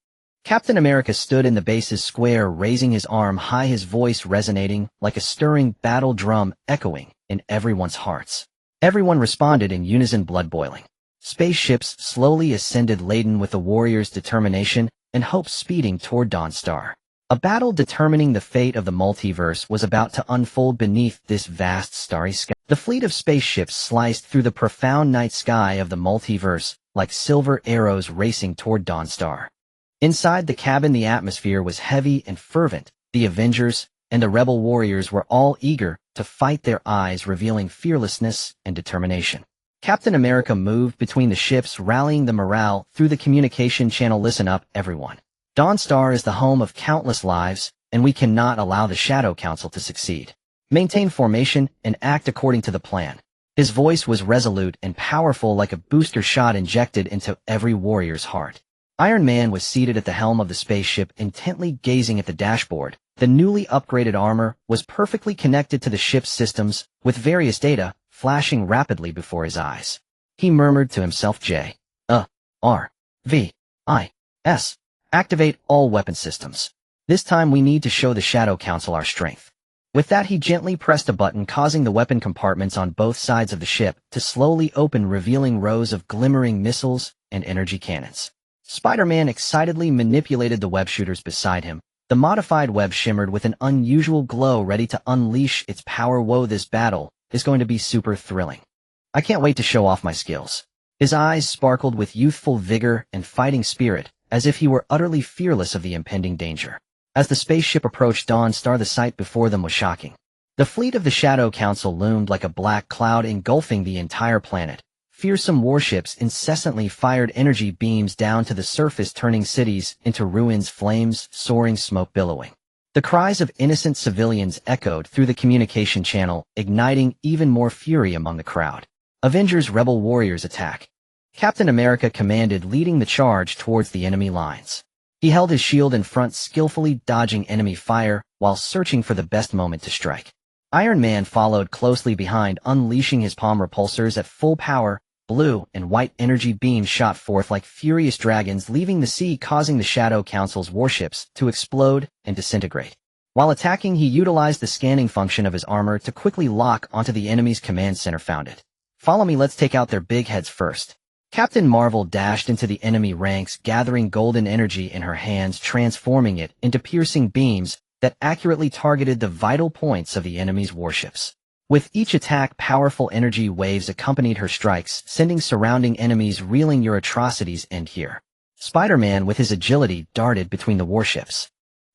Captain America stood in the base's square, raising his arm high, his voice resonating like a stirring battle drum, echoing in everyone's hearts. Everyone responded in unison, blood boiling. Spaceships slowly ascended, laden with the warriors' determination and hope, speeding toward Dawnstar. A battle determining the fate of the multiverse was about to unfold beneath this vast starry sky. The fleet of spaceships sliced through the profound night sky of the multiverse like silver arrows, racing toward Dawnstar. Inside the cabin, the atmosphere was heavy and fervent. The Avengers and the rebel warriors were all eager to fight, their eyes revealing fearlessness and determination. Captain America moved between the ships, rallying the morale through the communication channel. Listen up, everyone. Dawnstar is the home of countless lives, and we cannot allow the Shadow Council to succeed. Maintain formation and act according to the plan. His voice was resolute and powerful, like a booster shot injected into every warrior's heart. Iron Man was seated at the helm of the spaceship, intently gazing at the dashboard. The newly upgraded armor was perfectly connected to the ship's systems, with various data flashing rapidly before his eyes. He murmured to himself, J-R-V-I-S. Activate all weapon systems. This time we need to show the Shadow Council our strength. With that, he gently pressed a button, causing the weapon compartments on both sides of the ship to slowly open, revealing rows of glimmering missiles and energy cannons. Spider-Man excitedly manipulated the web shooters beside him. The modified web shimmered with an unusual glow, ready to unleash its power. Whoa, this battle is going to be super thrilling. I can't wait to show off my skills. His eyes sparkled with youthful vigor and fighting spirit, as if he were utterly fearless of the impending danger. As the spaceship approached Dawnstar, the sight before them was shocking. The fleet of the Shadow Council loomed like a black cloud, engulfing the entire planet. Fearsome warships incessantly fired energy beams down to the surface, turning cities into ruins, flames, soaring smoke billowing. The cries of innocent civilians echoed through the communication channel, igniting even more fury among the crowd. Avengers, rebel warriors, attack. Captain America commanded, leading the charge towards the enemy lines. He held his shield in front, skillfully dodging enemy fire while searching for the best moment to strike. Iron Man followed closely behind, unleashing his palm repulsors at full power. Blue and white energy beams shot forth like furious dragons, leaving the sea, causing the Shadow Council's warships to explode and disintegrate. While attacking, he utilized the scanning function of his armor to quickly lock onto the enemy's command center. Found it. Follow me, let's take out their big heads first. Captain Marvel dashed into the enemy ranks, gathering golden energy in her hands, transforming it into piercing beams that accurately targeted the vital points of the enemy's warships. With each attack, powerful energy waves accompanied her strikes, sending surrounding enemies reeling. Your atrocities end here. Spider-Man, with his agility, darted between the warships.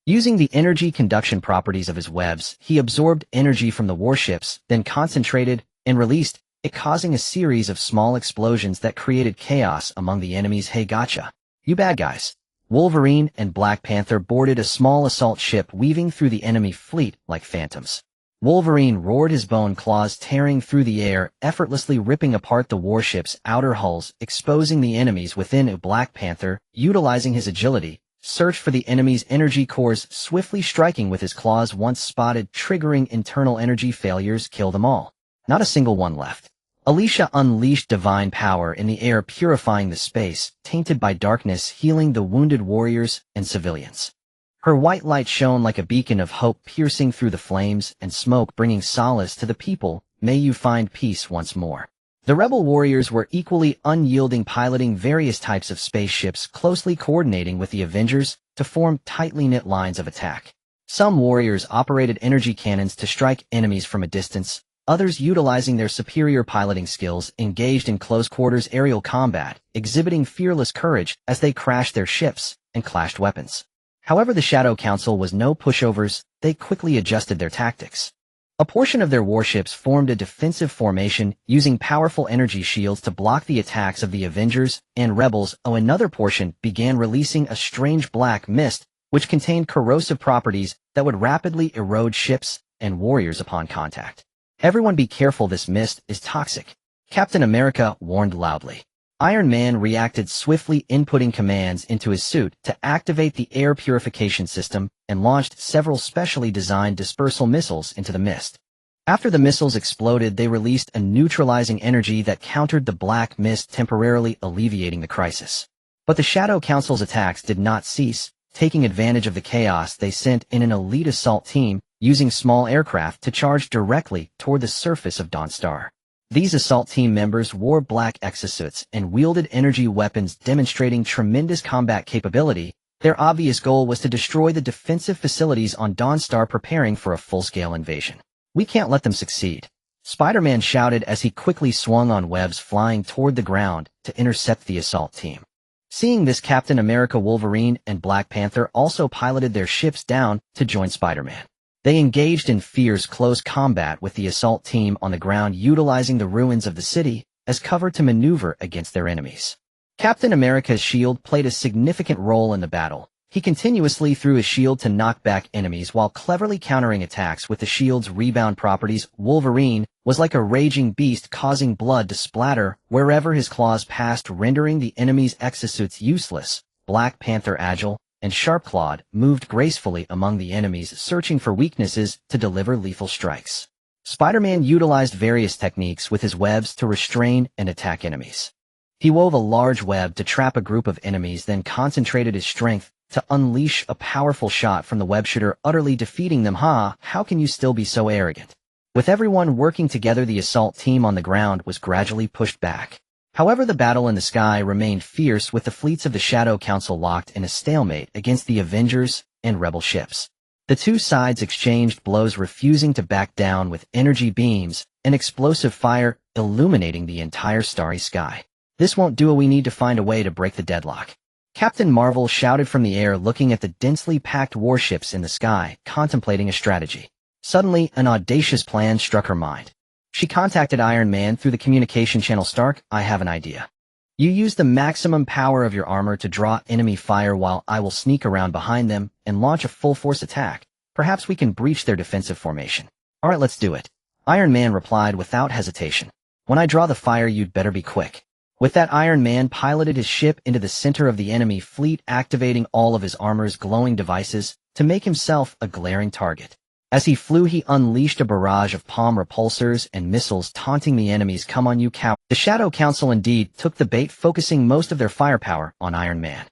Using the energy conduction properties of his webs, he absorbed energy from the warships, then concentrated and released it, causing a series of small explosions that created chaos among the enemies. Hey, gotcha, you bad guys. Wolverine and Black Panther boarded a small assault ship, weaving through the enemy fleet like phantoms. Wolverine roared, his bone claws tearing through the air, effortlessly ripping apart the warship's outer hulls, exposing the enemies within. Black Panther, utilizing his agility, searched for the enemy's energy cores, swiftly striking with his claws once spotted, triggering internal energy failures, kill them all. Not a single one left. Alicia unleashed divine power in the air, purifying the space, tainted by darkness, healing the wounded warriors and civilians. Her white light shone like a beacon of hope, piercing through the flames and smoke, bringing solace to the people. May you find peace once more. The rebel warriors were equally unyielding, piloting various types of spaceships, closely coordinating with the Avengers to form tightly knit lines of attack. Some warriors operated energy cannons to strike enemies from a distance, others utilizing their superior piloting skills engaged in close-quarters aerial combat, exhibiting fearless courage as they crashed their ships and clashed weapons. However, the Shadow Council was no pushovers. They quickly adjusted their tactics. A portion of their warships formed a defensive formation, using powerful energy shields to block the attacks of the Avengers and rebels. Another portion began releasing a strange black mist, which contained corrosive properties that would rapidly erode ships and warriors upon contact. Everyone be careful, this mist is toxic, Captain America warned loudly. Iron Man reacted swiftly, inputting commands into his suit to activate the air purification system and launched several specially designed dispersal missiles into the mist. After the missiles exploded, they released a neutralizing energy that countered the black mist, temporarily alleviating the crisis. But the Shadow Council's attacks did not cease. Taking advantage of the chaos, they sent in an elite assault team, using small aircraft to charge directly toward the surface of Dawnstar. These assault team members wore black exosuits and wielded energy weapons, demonstrating tremendous combat capability. Their obvious goal was to destroy the defensive facilities on Dawnstar, preparing for a full-scale invasion. We can't let them succeed, Spider-Man shouted as he quickly swung on webs, flying toward the ground to intercept the assault team. Seeing this, Captain America, Wolverine, and Black Panther also piloted their ships down to join Spider-Man. They engaged in fierce close combat with the assault team on the ground, utilizing the ruins of the city as cover to maneuver against their enemies. Captain America's shield played a significant role in the battle. He continuously threw his shield to knock back enemies while cleverly countering attacks with the shield's rebound properties. Wolverine was like a raging beast, causing blood to splatter wherever his claws passed, rendering the enemy's exosuits useless. Black Panther, agile and sharp-clawed, moved gracefully among the enemies, searching for weaknesses to deliver lethal strikes. Spider-Man utilized various techniques with his webs to restrain and attack enemies. He wove a large web to trap a group of enemies, then concentrated his strength to unleash a powerful shot from the web shooter, utterly defeating them. How can you still be so arrogant? With everyone working together, the assault team on the ground was gradually pushed back. However, the battle in the sky remained fierce, with the fleets of the Shadow Council locked in a stalemate against the Avengers and rebel ships. The two sides exchanged blows, refusing to back down, with energy beams and explosive fire illuminating the entire starry sky. This won't do. We need to find a way to break the deadlock, Captain Marvel shouted from the air, looking at the densely packed warships in the sky, contemplating a strategy. Suddenly, an audacious plan struck her mind. She contacted Iron Man through the communication channel. Stark, I have an idea. You use the maximum power of your armor to draw enemy fire, while I will sneak around behind them and launch a full-force attack. Perhaps we can breach their defensive formation. Alright, let's do it, Iron Man replied without hesitation. When I draw the fire, you'd better be quick. With that, Iron Man piloted his ship into the center of the enemy fleet, activating all of his armor's glowing devices to make himself a glaring target. As he flew, he unleashed a barrage of palm repulsors and missiles, taunting the enemies. Come on, you coward. The Shadow Council indeed took the bait, focusing most of their firepower on Iron Man.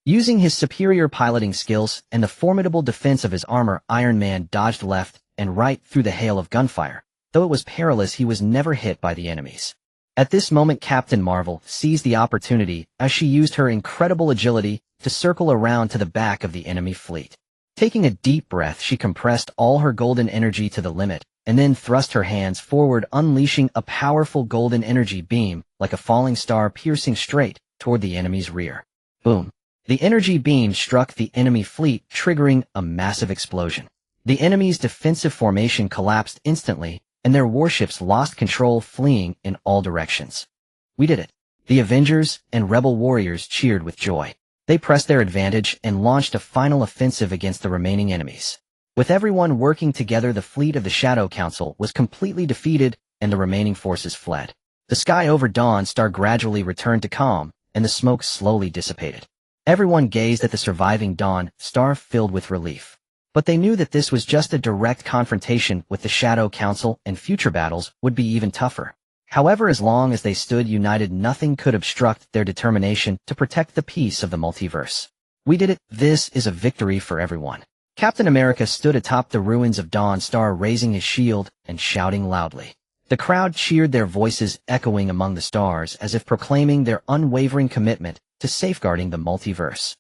Using his superior piloting skills and the formidable defense of his armor, Iron Man dodged left and right through the hail of gunfire. Though it was perilous, he was never hit by the enemies. At this moment, Captain Marvel seized the opportunity as she used her incredible agility to circle around to the back of the enemy fleet. Taking a deep breath, she compressed all her golden energy to the limit, and then thrust her hands forward, unleashing a powerful golden energy beam like a falling star, piercing straight toward the enemy's rear. Boom! The energy beam struck the enemy fleet, triggering a massive explosion. The enemy's defensive formation collapsed instantly, and their warships lost control, fleeing in all directions. We did it! The Avengers and rebel warriors cheered with joy. They pressed their advantage and launched a final offensive against the remaining enemies. With everyone working together, the fleet of the Shadow Council was completely defeated and the remaining forces fled. The sky over Dawn Star gradually returned to calm, and the smoke slowly dissipated. Everyone gazed at the surviving Dawn Star filled with relief. But they knew that this was just a direct confrontation with the Shadow Council, and future battles would be even tougher. However, as long as they stood united, nothing could obstruct their determination to protect the peace of the multiverse. We did it. This is a victory for everyone. Captain America stood atop the ruins of Dawn Star, raising his shield and shouting loudly. The crowd cheered, their voices echoing among the stars as if proclaiming their unwavering commitment to safeguarding the multiverse.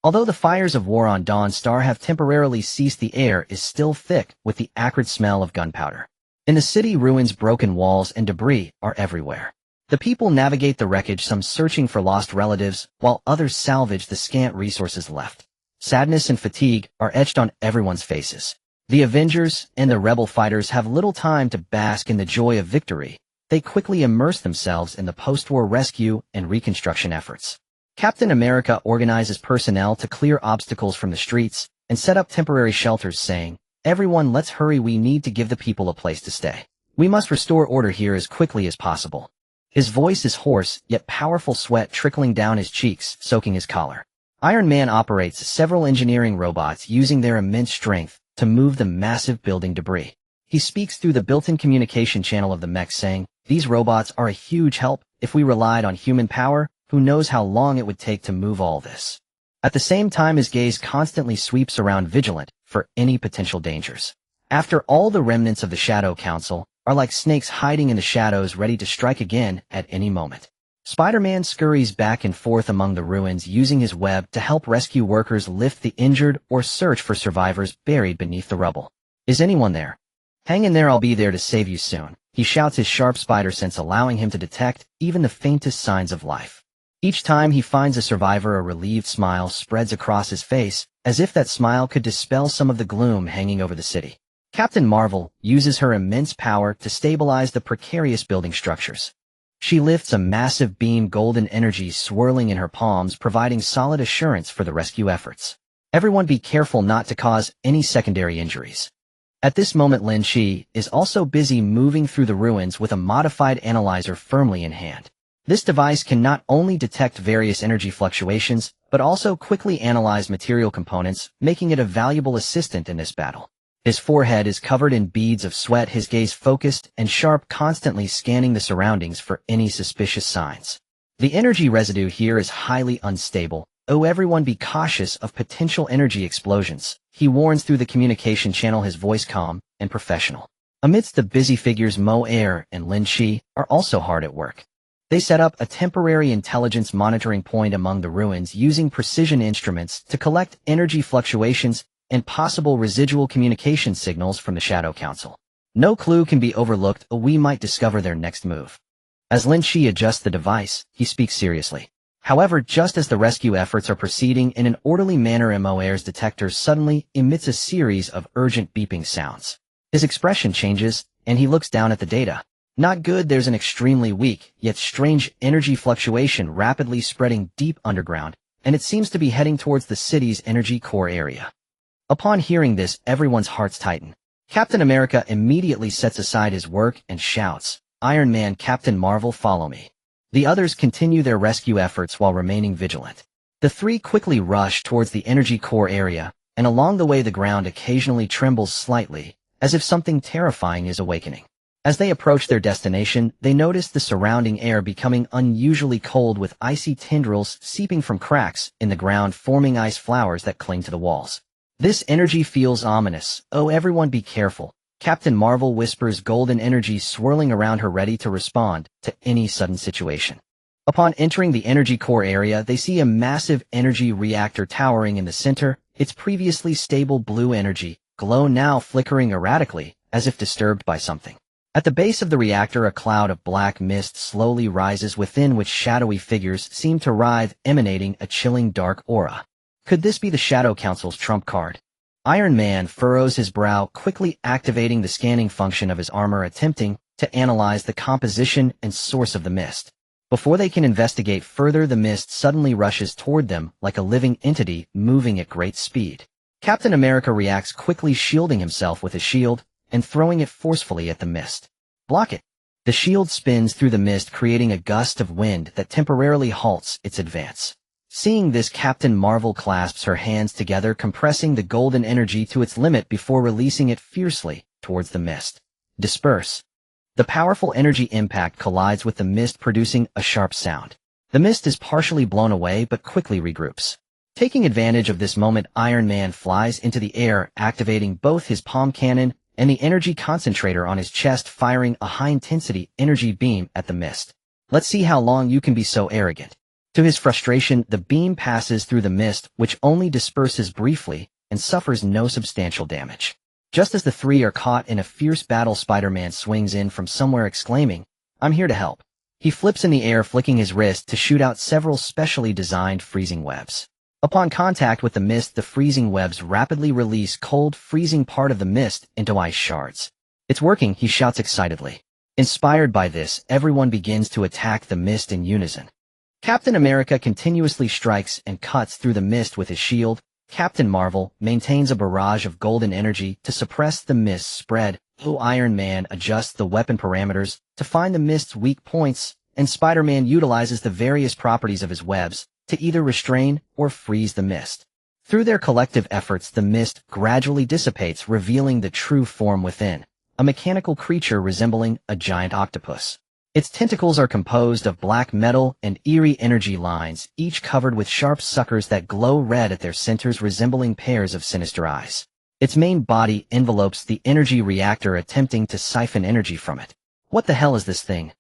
Although the fires of war on Dawn Star have temporarily ceased, the air is still thick with the acrid smell of gunpowder. In the city, ruins, broken walls, and debris are everywhere. The people navigate the wreckage, some searching for lost relatives, while others salvage the scant resources left. Sadness and fatigue are etched on everyone's faces. The Avengers and the rebel fighters have little time to bask in the joy of victory. They quickly immerse themselves in the post-war rescue and reconstruction efforts. Captain America organizes personnel to clear obstacles from the streets and set up temporary shelters, saying, "Everyone, let's hurry. We need to give the people a place to stay. We must restore order here as quickly as possible." His voice is hoarse, yet powerful, sweat trickling down his cheeks, soaking his collar. Iron Man operates several engineering robots using their immense strength to move the massive building debris. He speaks through the built-in communication channel of the mech, saying, "These robots are a huge help. If we relied on human power, who knows how long it would take to move all this." At the same time, his gaze constantly sweeps around, vigilant for any potential dangers. After all, the remnants of the Shadow Council are like snakes hiding in the shadows, ready to strike again at any moment. Spider-Man scurries back and forth among the ruins, using his web to help rescue workers lift the injured or search for survivors buried beneath the rubble. "Is anyone there? Hang in there, I'll be there to save you soon," he shouts, his sharp spider sense allowing him to detect even the faintest signs of life. Each time he finds a survivor, a relieved smile spreads across his face, as if that smile could dispel some of the gloom hanging over the city. Captain Marvel uses her immense power to stabilize the precarious building structures. She lifts a massive beam, golden energy swirling in her palms, providing solid assurance for the rescue efforts. Everyone be careful not to cause any secondary injuries. At this moment, Lynch is also busy moving through the ruins with a modified analyzer firmly in hand. This device can not only detect various energy fluctuations, but also quickly analyze material components, making it a valuable assistant in this battle. His forehead is covered in beads of sweat, his gaze focused and sharp, constantly scanning the surroundings for any suspicious signs. The energy residue here is highly unstable. "Oh, everyone be cautious of potential energy explosions," he warns through the communication channel, his voice calm and professional. Amidst the busy figures, Mo-Air and Lynch are also hard at work. They set up a temporary intelligence monitoring point among the ruins, using precision instruments to collect energy fluctuations and possible residual communication signals from the Shadow Council. No clue can be overlooked, or we might discover their next move. As Lynch adjusts the device, he speaks seriously. However, just as the rescue efforts are proceeding in an orderly manner, Mo-Air's detector suddenly emits a series of urgent beeping sounds. His expression changes, and he looks down at the data. Not good. There's an extremely weak, yet strange energy fluctuation rapidly spreading deep underground, and it seems to be heading towards the city's energy core area. Upon hearing this, everyone's hearts tighten. Captain America immediately sets aside his work and shouts, "Iron Man, Captain Marvel, follow me." The others continue their rescue efforts while remaining vigilant. The three quickly rush towards the energy core area, and along the way the ground occasionally trembles slightly, as if something terrifying is awakening. As they approach their destination, they notice the surrounding air becoming unusually cold, with icy tendrils seeping from cracks in the ground, forming ice flowers that cling to the walls. This energy feels ominous. "Oh, everyone be careful," Captain Marvel whispers, golden energy swirling around her, ready to respond to any sudden situation. Upon entering the energy core area, they see a massive energy reactor towering in the center, its previously stable blue energy glow now flickering erratically, as if disturbed by something. At the base of the reactor, a cloud of black mist slowly rises, within which shadowy figures seem to writhe, emanating a chilling dark aura. Could this be the Shadow Council's trump card? Iron Man furrows his brow, quickly activating the scanning function of his armor, attempting to analyze the composition and source of the mist. Before they can investigate further, the mist suddenly rushes toward them like a living entity moving at great speed. Captain America reacts quickly, shielding himself with his shield and throwing it forcefully at the mist. Block it. The shield spins through the mist, creating a gust of wind that temporarily halts its advance. Seeing this, Captain Marvel clasps her hands together, compressing the golden energy to its limit before releasing it fiercely towards the mist. Disperse. The powerful energy impact collides with the mist, producing a sharp sound. The mist is partially blown away but quickly regroups. Taking advantage of this moment, Iron Man flies into the air, activating both his palm cannon and the energy concentrator on his chest, firing a high-intensity energy beam at the mist. Let's see how long you can be so arrogant. To his frustration, the beam passes through the mist, which only disperses briefly and suffers no substantial damage. Just as the three are caught in a fierce battle, Spider-Man swings in from somewhere, exclaiming, "I'm here to help." He flips in the air, flicking his wrist to shoot out several specially designed freezing webs. Upon contact with the mist, the freezing webs rapidly release cold, freezing part of the mist into ice shards. "It's working," he shouts excitedly. Inspired by this, everyone begins to attack the mist in unison. Captain America continuously strikes and cuts through the mist with his shield. Captain Marvel maintains a barrage of golden energy to suppress the mist's spread. Iron Man adjusts the weapon parameters to find the mist's weak points, and Spider-Man utilizes the various properties of his webs to either restrain or freeze the mist. Through their collective efforts, the mist gradually dissipates, revealing the true form within, a mechanical creature resembling a giant octopus. Its tentacles are composed of black metal and eerie energy lines, each covered with sharp suckers that glow red at their centers, resembling pairs of sinister eyes. Its main body envelopes the energy reactor, attempting to siphon energy from it. "What the hell is this thing?"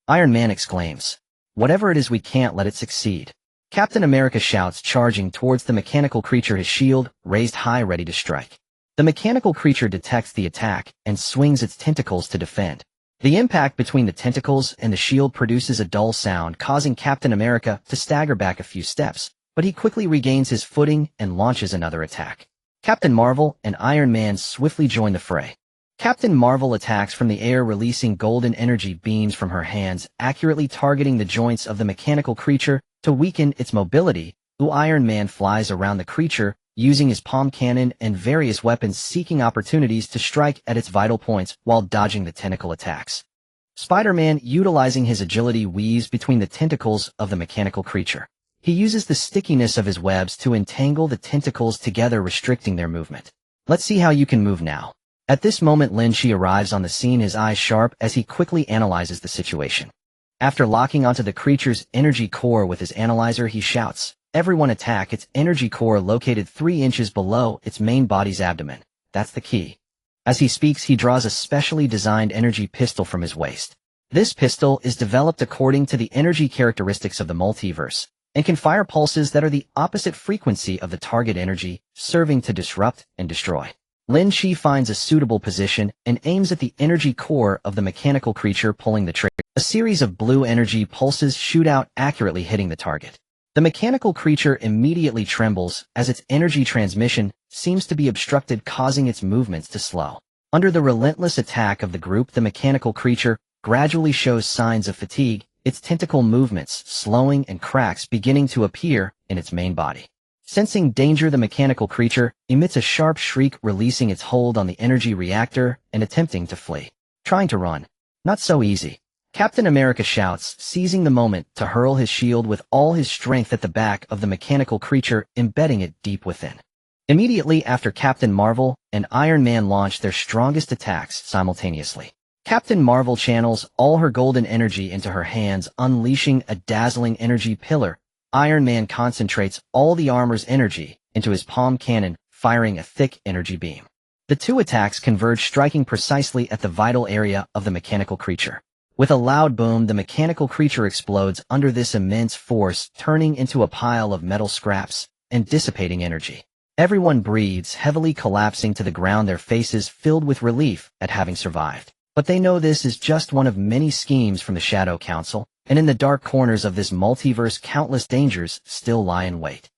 Iron Man exclaims. "Whatever it is, we can't let it succeed." Captain America shouts, charging towards the mechanical creature, his shield raised high, ready to strike. The mechanical creature detects the attack and swings its tentacles to defend. The impact between the tentacles and the shield produces a dull sound, causing Captain America to stagger back a few steps, but he quickly regains his footing and launches another attack. Captain Marvel and Iron Man swiftly join the fray. Captain Marvel attacks from the air, releasing golden energy beams from her hands, accurately targeting the joints of the mechanical creature to weaken its mobility. Iron Man flies around the creature, using his palm cannon and various weapons, seeking opportunities to strike at its vital points while dodging the tentacle attacks. Spider-Man, utilizing his agility, weaves between the tentacles of the mechanical creature. He uses the stickiness of his webs to entangle the tentacles together, restricting their movement. "Let's see how you can move now." At this moment, Lynch arrives on the scene, his eyes sharp as he quickly analyzes the situation. After locking onto the creature's energy core with his analyzer, he shouts, "Everyone attack its energy core located 3 inches below its main body's abdomen. That's the key." As he speaks, he draws a specially designed energy pistol from his waist. This pistol is developed according to the energy characteristics of the multiverse, and can fire pulses that are the opposite frequency of the target energy, serving to disrupt and destroy. Lynch finds a suitable position and aims at the energy core of the mechanical creature, pulling the trigger. A series of blue energy pulses shoot out, accurately hitting the target. The mechanical creature immediately trembles as its energy transmission seems to be obstructed, causing its movements to slow. Under the relentless attack of the group, the mechanical creature gradually shows signs of fatigue, its tentacle movements slowing and cracks beginning to appear in its main body. Sensing danger, the mechanical creature emits a sharp shriek, releasing its hold on the energy reactor and attempting to flee. Trying to run. Not so easy. Captain America shouts, seizing the moment to hurl his shield with all his strength at the back of the mechanical creature, embedding it deep within. Immediately after, Captain Marvel and Iron Man launch their strongest attacks simultaneously. Captain Marvel channels all her golden energy into her hands, unleashing a dazzling energy pillar. Iron Man concentrates all the armor's energy into his palm cannon, firing a thick energy beam. The two attacks converge, striking precisely at the vital area of the mechanical creature. With a loud boom, the mechanical creature explodes under this immense force, turning into a pile of metal scraps and dissipating energy. Everyone breathes heavily, collapsing to the ground, their faces filled with relief at having survived. But they know this is just one of many schemes from the Shadow Council, and in the dark corners of this multiverse, countless dangers still lie in wait.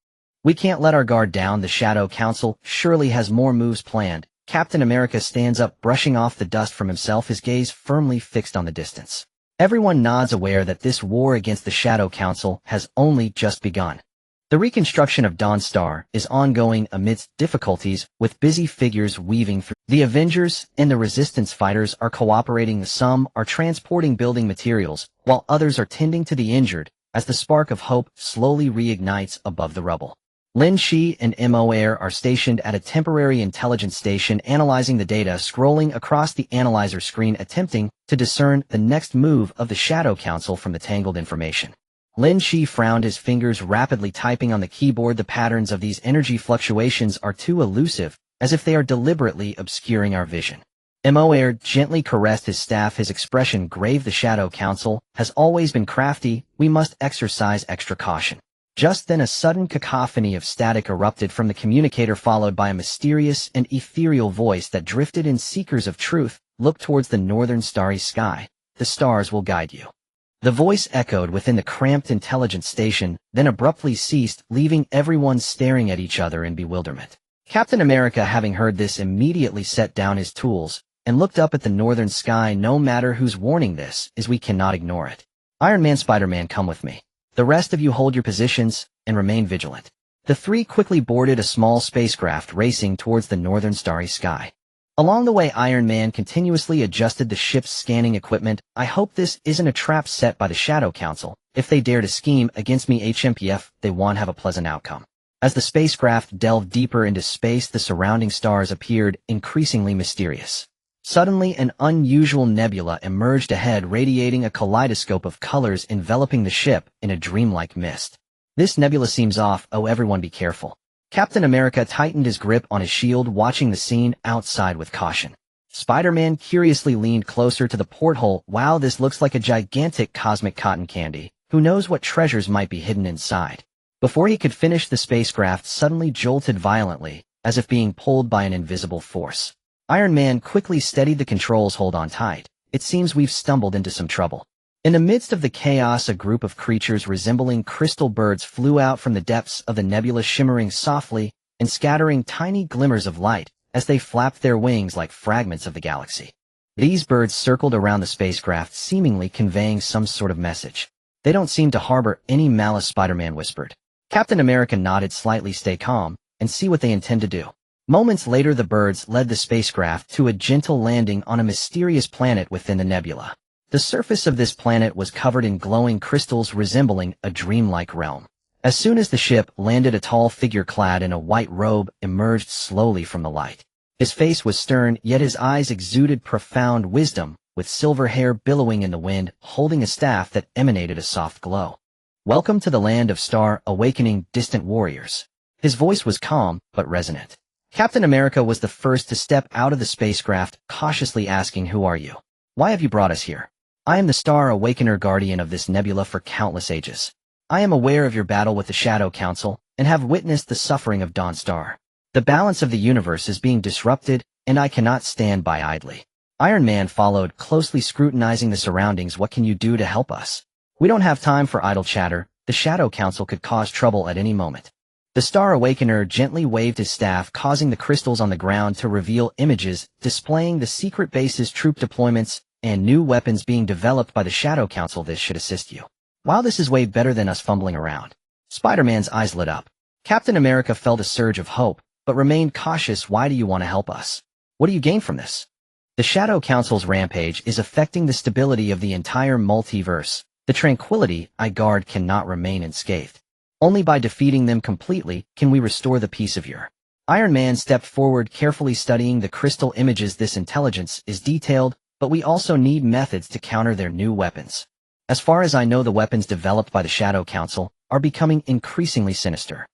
"We can't let our guard down. The Shadow Council surely has more moves planned." Captain America stands up, brushing off the dust from himself, his gaze firmly fixed on the distance. Everyone nods, aware that this war against the Shadow Council has only just begun. The reconstruction of Dawnstar is ongoing amidst difficulties, with busy figures weaving through. The Avengers and the Resistance fighters are cooperating. Some are transporting building materials, while others are tending to the injured, as the spark of hope slowly reignites above the rubble. Lynch and Mo are stationed at a temporary intelligence station analyzing the data, scrolling across the analyzer screen, attempting to discern the next move of the Shadow Council from the tangled information. Lynch frowned, his fingers rapidly typing on the keyboard. The patterns of these energy fluctuations are too elusive, as if they are deliberately obscuring our vision. Mo gently caressed his staff, his expression grave. The Shadow Council has always been crafty, we must exercise extra caution. Just then a sudden cacophony of static erupted from the communicator, followed by a mysterious and ethereal voice that drifted in. Seekers of truth, look towards the northern starry sky. The stars will guide you. The voice echoed within the cramped intelligence station, then abruptly ceased, leaving everyone staring at each other in bewilderment. Captain America, having heard this, immediately set down his tools and looked up at the northern sky. No matter whose warning this is, we cannot ignore it. Iron Man, Spider-Man, come with me. The rest of you hold your positions and remain vigilant. The three quickly boarded a small spacecraft racing towards the northern starry sky. Along the way, Iron Man continuously adjusted the ship's scanning equipment. I hope this isn't a trap set by the Shadow Council. If they dare to scheme against me, HMPF, they won't have a pleasant outcome. As the spacecraft delved deeper into space, the surrounding stars appeared increasingly mysterious. Suddenly, an unusual nebula emerged ahead, radiating a kaleidoscope of colors, enveloping the ship in a dreamlike mist. This nebula seems off, oh everyone be careful. Captain America tightened his grip on his shield, watching the scene outside with caution. Spider-Man curiously leaned closer to the porthole. Wow, this looks like a gigantic cosmic cotton candy. Who knows what treasures might be hidden inside? Before he could finish, the spacecraft suddenly jolted violently, as if being pulled by an invisible force. Iron Man quickly steadied the controls. Hold on tight. It seems we've stumbled into some trouble. In the midst of the chaos, a group of creatures resembling crystal birds flew out from the depths of the nebula, shimmering softly and scattering tiny glimmers of light as they flapped their wings like fragments of the galaxy. These birds circled around the spacecraft, seemingly conveying some sort of message. They don't seem to harbor any malice, Spider-Man whispered. Captain America nodded slightly. Stay calm and see what they intend to do. Moments later, the birds led the spacecraft to a gentle landing on a mysterious planet within the nebula. The surface of this planet was covered in glowing crystals, resembling a dreamlike realm. As soon as the ship landed, a tall figure clad in a white robe emerged slowly from the light. His face was stern, yet his eyes exuded profound wisdom, with silver hair billowing in the wind, holding a staff that emanated a soft glow. Welcome to the land of Star Awakening, distant warriors. His voice was calm, but resonant. Captain America was the first to step out of the spacecraft, cautiously asking, "Who are you? Why have you brought us here?" "I am the Star Awakener, guardian of this nebula for countless ages. I am aware of your battle with the Shadow Council, and have witnessed the suffering of Dawnstar. The balance of the universe is being disrupted, and I cannot stand by idly." Iron Man followed, closely scrutinizing the surroundings. "What can you do to help us?" "We don't have time for idle chatter. The Shadow Council could cause trouble at any moment." The Star Awakener gently waved his staff, causing the crystals on the ground to reveal images displaying the secret base's troop deployments and new weapons being developed by the Shadow Council. "This should assist you. Wow, this is way better than us fumbling around." Spider-Man's eyes lit up. Captain America felt a surge of hope, but remained cautious. "Why do you want to help us? What do you gain from this?" "The Shadow Council's rampage is affecting the stability of the entire multiverse. The tranquility I guard cannot remain unscathed. Only by defeating them completely can we restore the peace of your." Iron Man stepped forward, carefully studying the crystal images. "This intelligence is detailed, but we also need methods to counter their new weapons. As far as I know, the weapons developed by the Shadow Council are becoming increasingly sinister."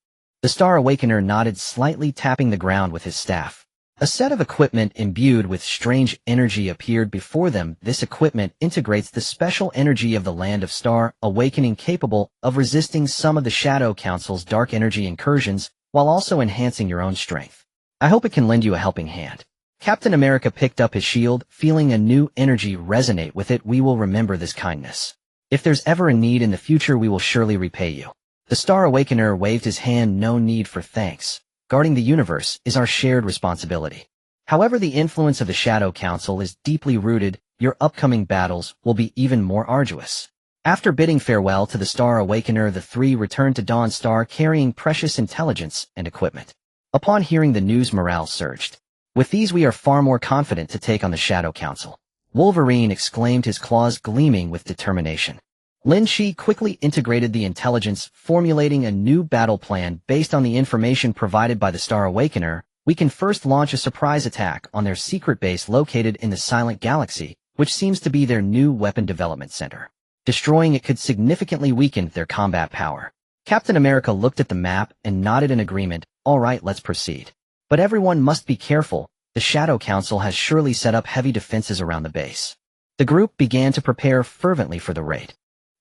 The Star Awakener nodded slightly, tapping the ground with his staff. A set of equipment imbued with strange energy appeared before them. This equipment integrates the special energy of the Land of Star Awakening, capable of resisting some of the Shadow Council's dark energy incursions, while also enhancing your own strength. I hope it can lend you a helping hand. Captain America picked up his shield, feeling a new energy resonate with it. "We will remember this kindness. If there's ever a need in the future, we will surely repay you." The Star Awakener waved his hand. "No need for thanks. Guarding the universe is our shared responsibility. However, the influence of the Shadow Council is deeply rooted. Your upcoming battles will be even more arduous. After bidding farewell to the Star Awakener, the three returned to Dawn Star carrying precious intelligence and equipment. Upon hearing the news, morale surged. With these we are far more confident to take on the Shadow Council. Wolverine exclaimed, his claws gleaming with determination. Lynch quickly integrated the intelligence, formulating a new battle plan based on the information provided by the Star Awakener. We can first launch a surprise attack on their secret base located in the Silent Galaxy, which seems to be their new weapon development center. Destroying it could significantly weaken their combat power. Captain America looked at the map and nodded in agreement. All right, let's proceed. But everyone must be careful. The Shadow Council has surely set up heavy defenses around the base. The group began to prepare fervently for the raid.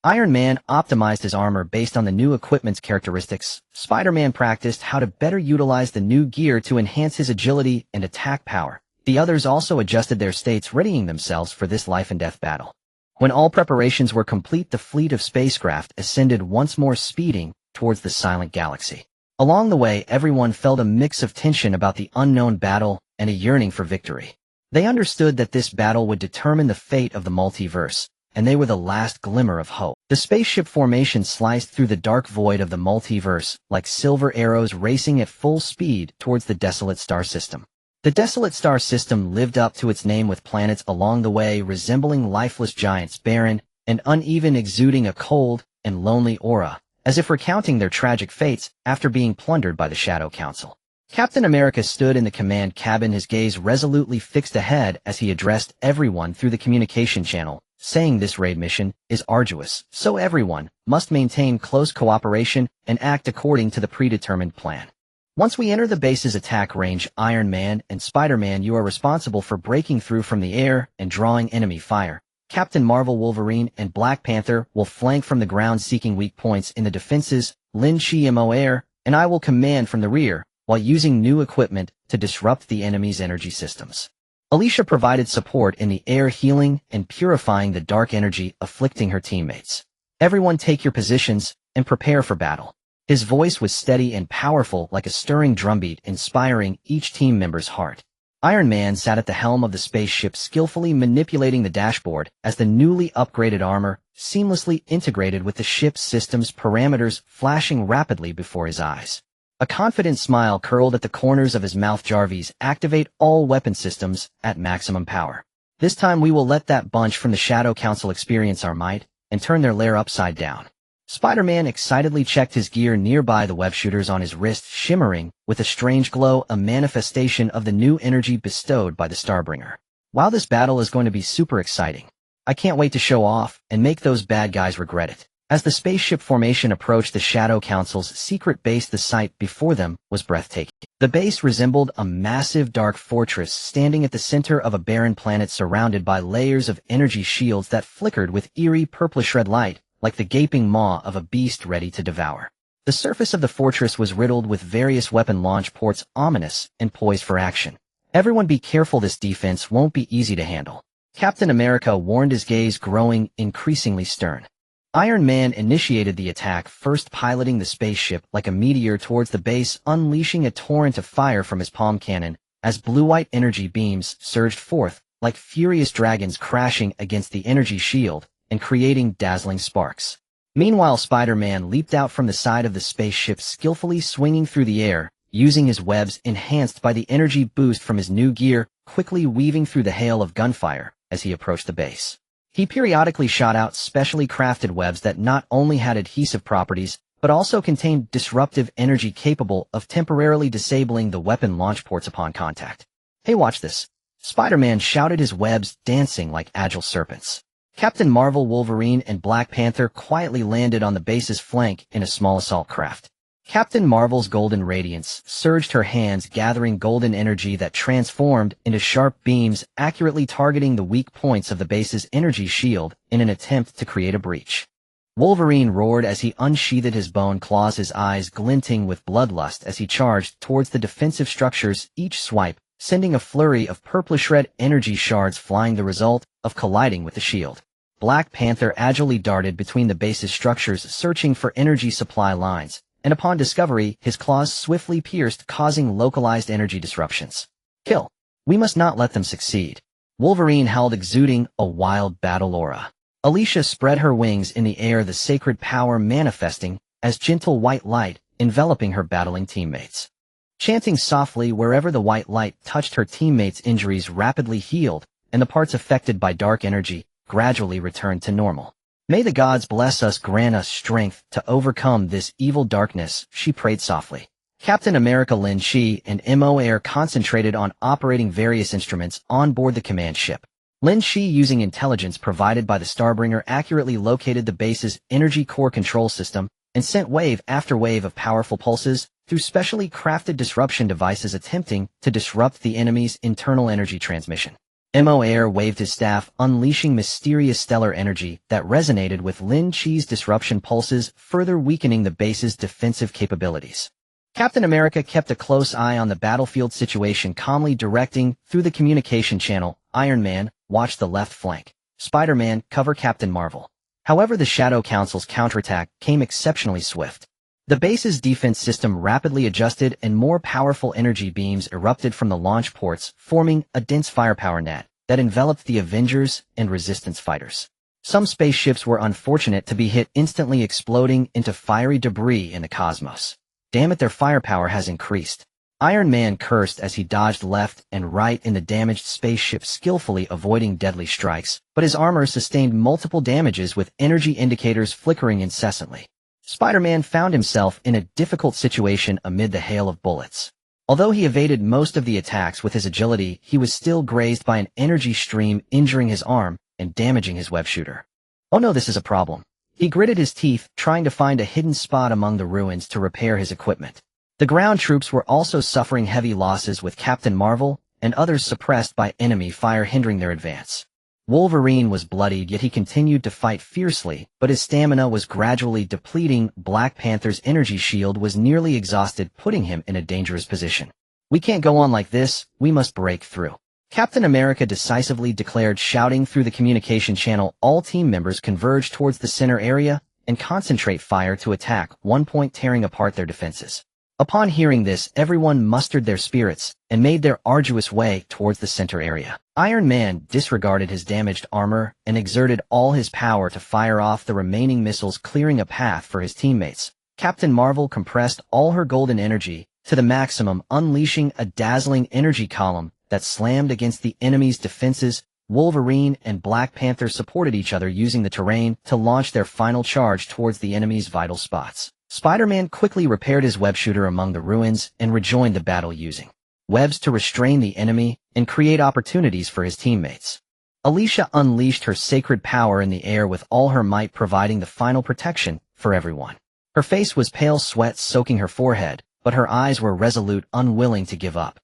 Iron Man optimized his armor based on the new equipment's characteristics. Spider-Man practiced how to better utilize the new gear to enhance his agility and attack power. The others also adjusted their states, readying themselves for this life-and-death battle. When all preparations were complete, the fleet of spacecraft ascended once more, speeding towards the Silent Galaxy. Along the way, everyone felt a mix of tension about the unknown battle and a yearning for victory. They understood that this battle would determine the fate of the multiverse, and they were the last glimmer of hope. The spaceship formation sliced through the dark void of the multiverse, like silver arrows racing at full speed towards the desolate star system. The desolate star system lived up to its name, with planets along the way resembling lifeless giants, barren and uneven, exuding a cold and lonely aura, as if recounting their tragic fates after being plundered by the Shadow Council. Captain America stood in the command cabin, his gaze resolutely fixed ahead as he addressed everyone through the communication channel, saying, this raid mission is arduous, so everyone must maintain close cooperation and act according to the predetermined plan. Once we enter the base's attack range, Iron Man and Spider-Man, you are responsible for breaking through from the air and drawing enemy fire. Captain Marvel, Wolverine, and Black Panther will flank from the ground, seeking weak points in the defenses. Lynch Air and I will command from the rear, while using new equipment to disrupt the enemy's energy systems. Alicia provided support in the air, healing and purifying the dark energy afflicting her teammates. Everyone take your positions and prepare for battle. His voice was steady and powerful, like a stirring drumbeat, inspiring each team member's heart. Iron Man sat at the helm of the spaceship, skillfully manipulating the dashboard as the newly upgraded armor seamlessly integrated with the ship's systems, parameters flashing rapidly before his eyes. A confident smile curled at the corners of his mouth. Jarvis, activate all weapon systems at maximum power. This time we will let that bunch from the Shadow Council experience our might and turn their lair upside down. Spider-Man excitedly checked his gear nearby, the web shooters on his wrist shimmering with a strange glow, a manifestation of the new energy bestowed by the Starbringer. Wow, this battle is going to be super exciting. I can't wait to show off and make those bad guys regret it. As the spaceship formation approached the Shadow Council's secret base, the sight before them was breathtaking. The base resembled a massive dark fortress standing at the center of a barren planet, surrounded by layers of energy shields that flickered with eerie purplish red light, like the gaping maw of a beast ready to devour. The surface of the fortress was riddled with various weapon launch ports, ominous and poised for action. Everyone be careful, this defense won't be easy to handle. Captain America warned, his gaze growing increasingly stern. Iron Man initiated the attack, first piloting the spaceship like a meteor towards the base, unleashing a torrent of fire from his palm cannon as blue-white energy beams surged forth like furious dragons, crashing against the energy shield and creating dazzling sparks. Meanwhile, Spider-Man leaped out from the side of the spaceship, skillfully swinging through the air, using his webs enhanced by the energy boost from his new gear, quickly weaving through the hail of gunfire as he approached the base. He periodically shot out specially crafted webs that not only had adhesive properties, but also contained disruptive energy capable of temporarily disabling the weapon launch ports upon contact. Hey, watch this! Spider-Man shouted, his webs dancing like agile serpents. Captain Marvel, Wolverine, and Black Panther quietly landed on the base's flank in a small assault craft. Captain Marvel's golden radiance surged her hands, gathering golden energy that transformed into sharp beams, accurately targeting the weak points of the base's energy shield in an attempt to create a breach. Wolverine roared as he unsheathed his bone claws, his eyes glinting with bloodlust as he charged towards the defensive structures, each swipe sending a flurry of purplish-red energy shards flying, the result of colliding with the shield. Black Panther agilely darted between the base's structures, searching for energy supply lines, and upon discovery, his claws swiftly pierced, causing localized energy disruptions. Kill. We must not let them succeed. Wolverine howled, exuding a wild battle aura. Alicia spread her wings in the air, the sacred power manifesting as gentle white light enveloping her battling teammates. Chanting softly, wherever the white light touched her teammates' injuries rapidly healed, and the parts affected by dark energy gradually returned to normal. May the gods bless us, grant us strength to overcome this evil darkness, she prayed softly. Captain America Lynch and Mo Air concentrated on operating various instruments on board the command ship. Lynch, using intelligence provided by the Starbringer, accurately located the base's energy core control system and sent wave after wave of powerful pulses through specially crafted disruption devices attempting to disrupt the enemy's internal energy transmission. Mo Air waved his staff, unleashing mysterious stellar energy that resonated with Lynch's disruption pulses, further weakening the base's defensive capabilities. Captain America kept a close eye on the battlefield situation, calmly directing through the communication channel. Iron Man, watch the left flank. Spider-Man, cover Captain Marvel. However, the Shadow Council's counterattack came exceptionally swift. The base's defense system rapidly adjusted and more powerful energy beams erupted from the launch ports, forming a dense firepower net that enveloped the Avengers and Resistance fighters. Some spaceships were unfortunate to be hit, instantly exploding into fiery debris in the cosmos. Damn it, their firepower has increased. Iron Man cursed as he dodged left and right in the damaged spaceship, skillfully avoiding deadly strikes, but his armor sustained multiple damages with energy indicators flickering incessantly. Spider-Man found himself in a difficult situation amid the hail of bullets. Although he evaded most of the attacks with his agility, he was still grazed by an energy stream, injuring his arm and damaging his web shooter. Oh no, this is a problem. He gritted his teeth, trying to find a hidden spot among the ruins to repair his equipment. The ground troops were also suffering heavy losses, with Captain Marvel and others suppressed by enemy fire, hindering their advance. Wolverine was bloodied, yet he continued to fight fiercely, but his stamina was gradually depleting. Black Panther's energy shield was nearly exhausted, putting him in a dangerous position. We can't go on like this, we must break through. Captain America decisively declared, shouting through the communication channel. All team members converge towards the center area and concentrate fire to attack one point, tearing apart their defenses. Upon hearing this, everyone mustered their spirits and made their arduous way towards the center area. Iron Man disregarded his damaged armor and exerted all his power to fire off the remaining missiles, clearing a path for his teammates. Captain Marvel compressed all her golden energy to the maximum, unleashing a dazzling energy column that slammed against the enemy's defenses. Wolverine and Black Panther supported each other, using the terrain to launch their final charge towards the enemy's vital spots. Spider-Man quickly repaired his web shooter among the ruins and rejoined the battle, using webs to restrain the enemy and create opportunities for his teammates. Alicia unleashed her sacred power in the air with all her might, providing the final protection for everyone. Her face was pale, sweat soaking her forehead, but her eyes were resolute, unwilling to give up.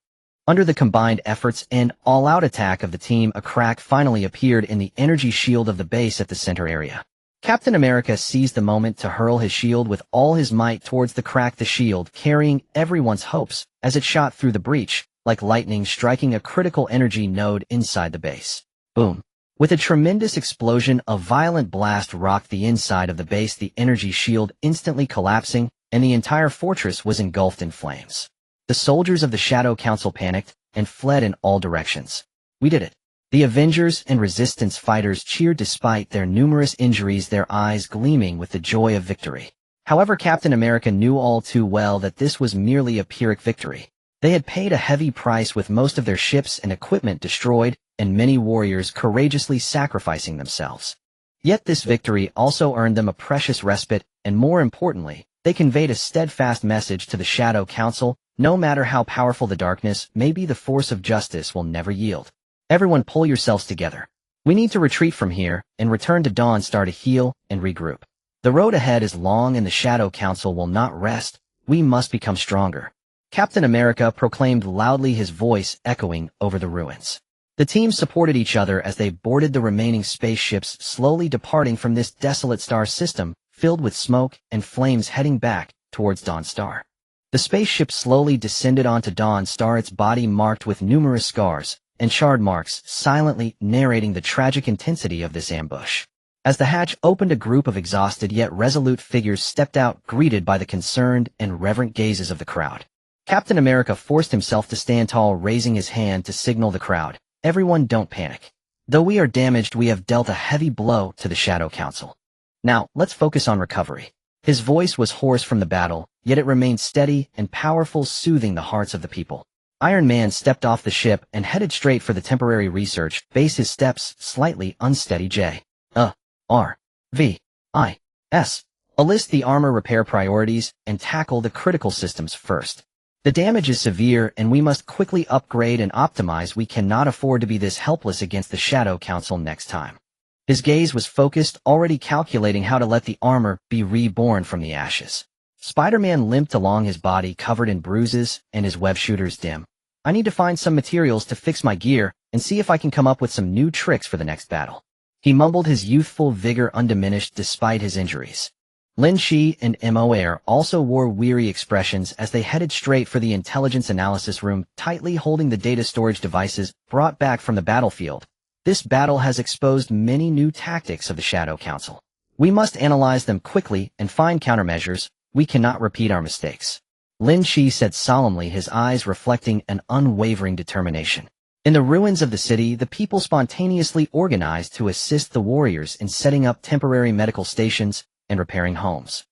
Under the combined efforts and all-out attack of the team, a crack finally appeared in the energy shield of the base at the center area. Captain America seized the moment to hurl his shield with all his might towards the crack, the shield carrying everyone's hopes as it shot through the breach, like lightning striking a critical energy node inside the base. Boom. With a tremendous explosion, a violent blast rocked the inside of the base, the energy shield instantly collapsing, and the entire fortress was engulfed in flames. The soldiers of the Shadow Council panicked and fled in all directions. We did it. The Avengers and Resistance fighters cheered despite their numerous injuries, their eyes gleaming with the joy of victory. However, Captain America knew all too well that this was merely a Pyrrhic victory. They had paid a heavy price, with most of their ships and equipment destroyed, and many warriors courageously sacrificing themselves. Yet this victory also earned them a precious respite, and more importantly, they conveyed a steadfast message to the Shadow Council: no matter how powerful the darkness may be, the force of justice will never yield. Everyone, pull yourselves together. We need to retreat from here and return to Dawnstar to heal and regroup. The road ahead is long and the Shadow Council will not rest. We must become stronger. Captain America proclaimed loudly, his voice echoing over the ruins. The team supported each other as they boarded the remaining spaceships, slowly departing from this desolate star system filled with smoke and flames, heading back towards Dawnstar. The spaceship slowly descended onto Dawnstar, its body marked with numerous scars and charred marks, silently narrating the tragic intensity of this ambush. As the hatch opened, a group of exhausted yet resolute figures stepped out, greeted by the concerned and reverent gazes of the crowd. Captain America forced himself to stand tall, raising his hand to signal the crowd. Everyone, don't panic. Though we are damaged, we have dealt a heavy blow to the Shadow Council. Now, let's focus on recovery. His voice was hoarse from the battle, yet it remained steady and powerful, soothing the hearts of the people. Iron Man stepped off the ship and headed straight for the temporary research base, his steps slightly unsteady. J-R-V-I-S. List the armor repair priorities and tackle the critical systems first. The damage is severe and we must quickly upgrade and optimize. We cannot afford to be this helpless against the Shadow Council next time. His gaze was focused, already calculating how to let the armor be reborn from the ashes. Spider-Man limped along, his body covered in bruises and his web shooters dim. I need to find some materials to fix my gear and see if I can come up with some new tricks for the next battle. He mumbled, his youthful vigor undiminished despite his injuries. Lynch and Moir also wore weary expressions as they headed straight for the intelligence analysis room, tightly holding the data storage devices brought back from the battlefield. This battle has exposed many new tactics of the Shadow Council. We must analyze them quickly and find countermeasures. We cannot repeat our mistakes. Lynch said solemnly, his eyes reflecting an unwavering determination. In the ruins of the city, the people spontaneously organized to assist the warriors in setting up temporary medical stations and repairing homes.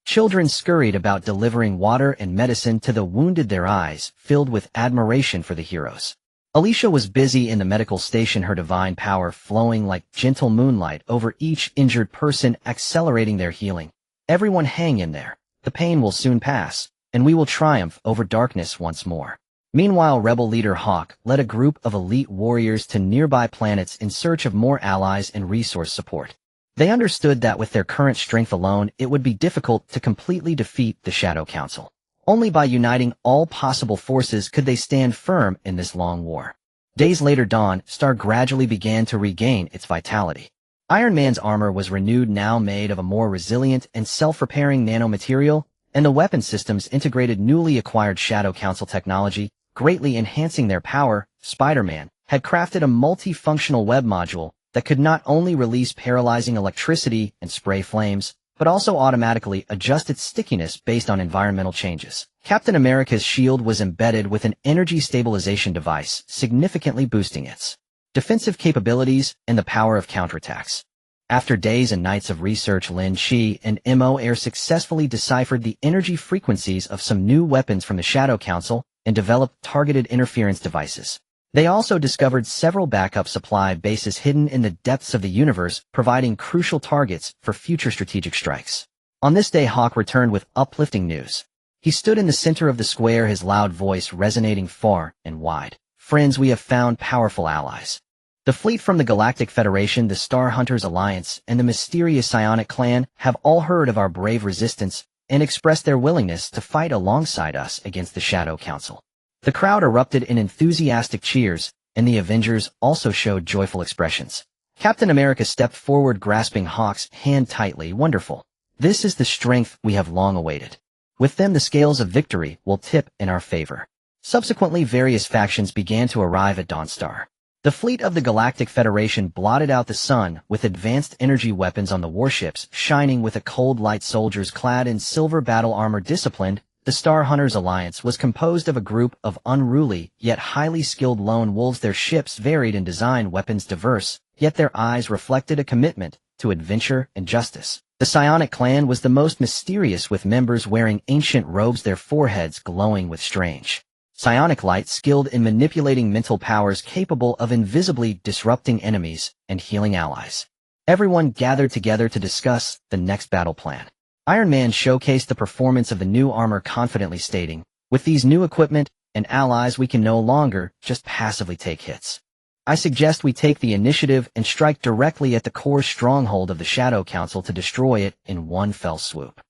Children scurried about delivering water and medicine to the wounded, their eyes filled with admiration for the heroes. Alicia was busy in the medical station, her divine power flowing like gentle moonlight over each injured person, accelerating their healing. Everyone hang in there. The pain will soon pass, and we will triumph over darkness once more. Meanwhile, rebel leader Hawk led a group of elite warriors to nearby planets in search of more allies and resource support. They understood that with their current strength alone, it would be difficult to completely defeat the Shadow Council. Only by uniting all possible forces could they stand firm in this long war. Days later, Dawn Star gradually began to regain its vitality. Iron Man's armor was renewed, now made of a more resilient and self-repairing nanomaterial, and the weapon systems integrated newly acquired Shadow Council technology, greatly enhancing their power. Spider-Man had crafted a multifunctional web module that could not only release paralyzing electricity and spray flames, but also automatically adjust its stickiness based on environmental changes. Captain America's shield was embedded with an energy stabilization device, significantly boosting its defensive capabilities and the power of counterattacks. After days and nights of research, Lynch and Moir successfully deciphered the energy frequencies of some new weapons from the Shadow Council and developed targeted interference devices. They also discovered several backup supply bases hidden in the depths of the universe, providing crucial targets for future strategic strikes. On this day, Hawk returned with uplifting news. He stood in the center of the square, his loud voice resonating far and wide. Friends, we have found powerful allies. The fleet from the Galactic Federation, the Star Hunters Alliance, and the mysterious Psionic Clan have all heard of our brave resistance and expressed their willingness to fight alongside us against the Shadow Council. The crowd erupted in enthusiastic cheers, and the Avengers also showed joyful expressions. Captain America stepped forward, grasping Hawk's hand tightly. Wonderful. This is the strength we have long awaited. With them, the scales of victory will tip in our favor. Subsequently, various factions began to arrive at Dawnstar. The fleet of the Galactic Federation blotted out the sun with advanced energy weapons on the warships, shining with a cold light. Soldiers clad in silver battle armor disciplined. The Star Hunters Alliance was composed of a group of unruly yet highly skilled lone wolves. Their ships varied in design, weapons diverse, yet their eyes reflected a commitment to adventure and justice. The Psionic Clan was the most mysterious, with members wearing ancient robes, their foreheads glowing with strange psionic light, skilled in manipulating mental powers, capable of invisibly disrupting enemies and healing allies. Everyone gathered together to discuss the next battle plan. Iron Man showcased the performance of the new armor, confidently stating, "With these new equipment and allies, we can no longer just passively take hits. I suggest we take the initiative and strike directly at the core stronghold of the Shadow Council to destroy it in one fell swoop."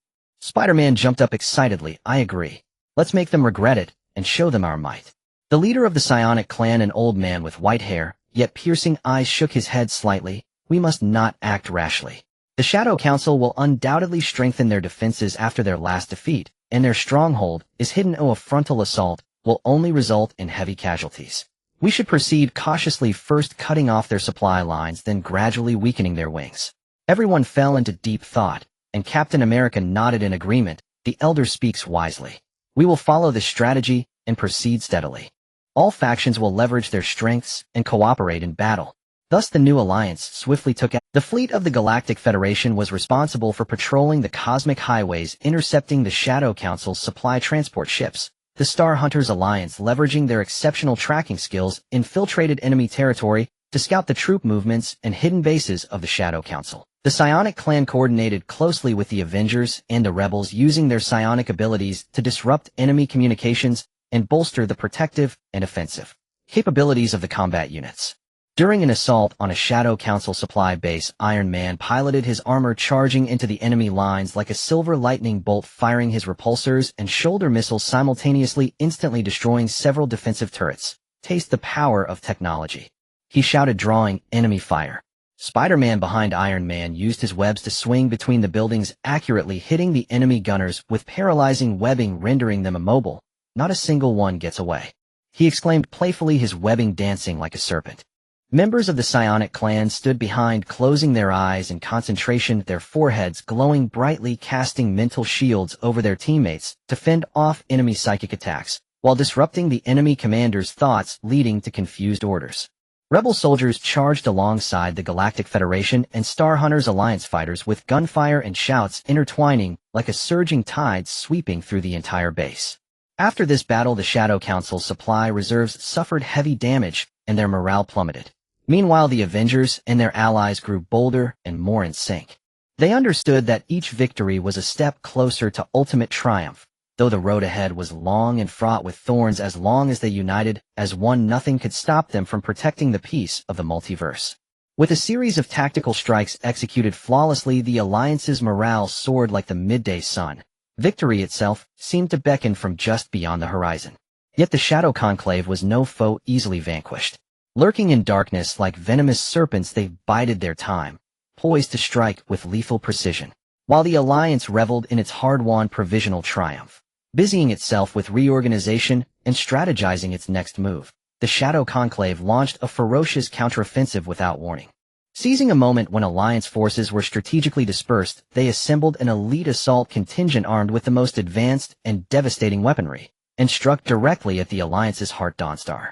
Spider-Man jumped up excitedly. "I agree. Let's make them regret it and show them our might." The leader of the Psionic Clan, an old man with white hair, yet piercing eyes, shook his head slightly. "We must not act rashly. The Shadow Council will undoubtedly strengthen their defenses after their last defeat, and their stronghold is hidden. A frontal assault will only result in heavy casualties. We should proceed cautiously, first cutting off their supply lines, then gradually weakening their wings." Everyone fell into deep thought, and Captain America nodded in agreement. "The Elder speaks wisely. We will follow this strategy and proceed steadily. All factions will leverage their strengths and cooperate in battle. Thus the new alliance swiftly took out. The fleet of the Galactic Federation was responsible for patrolling the cosmic highways, intercepting the Shadow Council's supply transport ships. The Star Hunters Alliance, leveraging their exceptional tracking skills, infiltrated enemy territory to scout the troop movements and hidden bases of the Shadow Council. The Psionic Clan coordinated closely with the Avengers and the Rebels, using their psionic abilities to disrupt enemy communications and bolster the protective and offensive capabilities of the combat units. During an assault on a Shadow Council supply base, Iron Man piloted his armor, charging into the enemy lines like a silver lightning bolt, firing his repulsors and shoulder missiles simultaneously, instantly destroying several defensive turrets. Taste the power of technology, he shouted, drawing enemy fire. Spider-Man behind Iron Man used his webs to swing between the buildings, accurately hitting the enemy gunners with paralyzing webbing, rendering them immobile. Not a single one gets away, he exclaimed playfully, his webbing dancing like a serpent. Members of the Psionic Clan stood behind, closing their eyes in concentration, their foreheads glowing brightly, casting mental shields over their teammates to fend off enemy psychic attacks, while disrupting the enemy commander's thoughts, leading to confused orders. Rebel soldiers charged alongside the Galactic Federation and Star Hunters Alliance fighters, with gunfire and shouts intertwining like a surging tide, sweeping through the entire base. After this battle, the Shadow Council's supply reserves suffered heavy damage, and their morale plummeted. Meanwhile, the Avengers and their allies grew bolder and more in sync. They understood that each victory was a step closer to ultimate triumph. Though the road ahead was long and fraught with thorns, as long as they united as one, nothing could stop them from protecting the peace of the multiverse. With a series of tactical strikes executed flawlessly, the Alliance's morale soared like the midday sun. Victory itself seemed to beckon from just beyond the horizon. Yet the Shadow Conclave was no foe easily vanquished. Lurking in darkness like venomous serpents, they bided their time, poised to strike with lethal precision. While the Alliance reveled in its hard-won provisional triumph, busying itself with reorganization and strategizing its next move, the Shadow Conclave launched a ferocious counteroffensive without warning. Seizing a moment when Alliance forces were strategically dispersed, they assembled an elite assault contingent armed with the most advanced and devastating weaponry, and struck directly at the Alliance's heart, Dawnstar.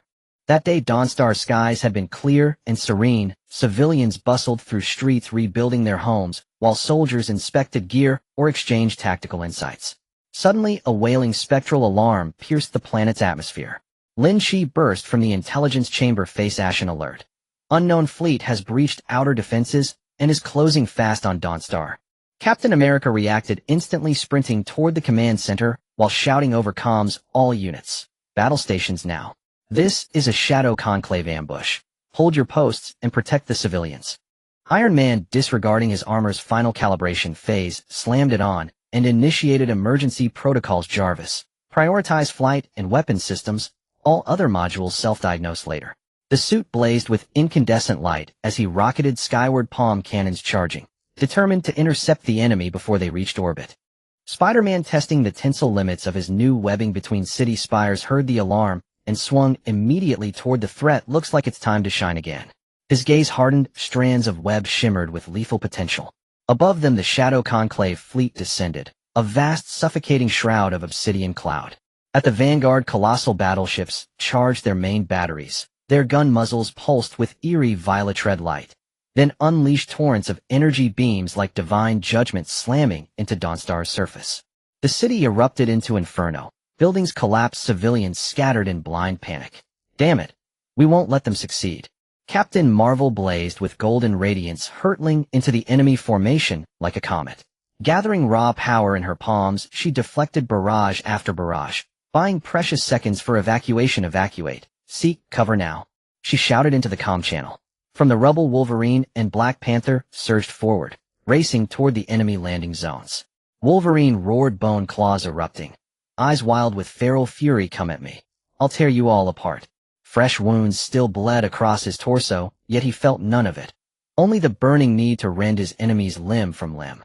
That day, Dawnstar's skies had been clear and serene. Civilians bustled through streets rebuilding their homes, while soldiers inspected gear or exchanged tactical insights. Suddenly, a wailing spectral alarm pierced the planet's atmosphere. Lynch burst from the intelligence chamber, face ashen alert. Unknown fleet has breached outer defenses and is closing fast on Dawnstar. Captain America reacted instantly, sprinting toward the command center while shouting over comms, all units, battle stations now. This is a Shadow Conclave ambush. Hold your posts and protect the civilians. Iron Man, disregarding his armor's final calibration phase, slammed it on and initiated emergency protocols. Jarvis, prioritize flight and weapon systems. All other modules self-diagnose later. The suit blazed with incandescent light as he rocketed skyward, palm cannons charging, determined to intercept the enemy before they reached orbit. Spider-Man, testing the tensile limits of his new webbing between city spires, heard the alarm and swung immediately toward the threat. Looks like it's time to shine again. His gaze hardened, strands of web shimmered with lethal potential. Above them, the Shadow Conclave fleet descended, a vast suffocating shroud of obsidian cloud. At the vanguard, colossal battleships charged their main batteries. Their gun muzzles pulsed with eerie violet red light, then unleashed torrents of energy beams like divine judgment, slamming into Dawnstar's surface. The city erupted into inferno. Buildings collapsed, civilians scattered in blind panic. Damn it, we won't let them succeed. Captain Marvel blazed with golden radiance, hurtling into the enemy formation like a comet. Gathering raw power in her palms, she deflected barrage after barrage, buying precious seconds for evacuation. Evacuate. Seek cover now, she shouted into the comm channel. From the rubble, Wolverine and Black Panther surged forward, racing toward the enemy landing zones. Wolverine roared, bone claws erupting, eyes wild with feral fury. Come at me, I'll tear you all apart. Fresh wounds still bled across his torso, yet he felt none of it, only the burning need to rend his enemies limb from limb.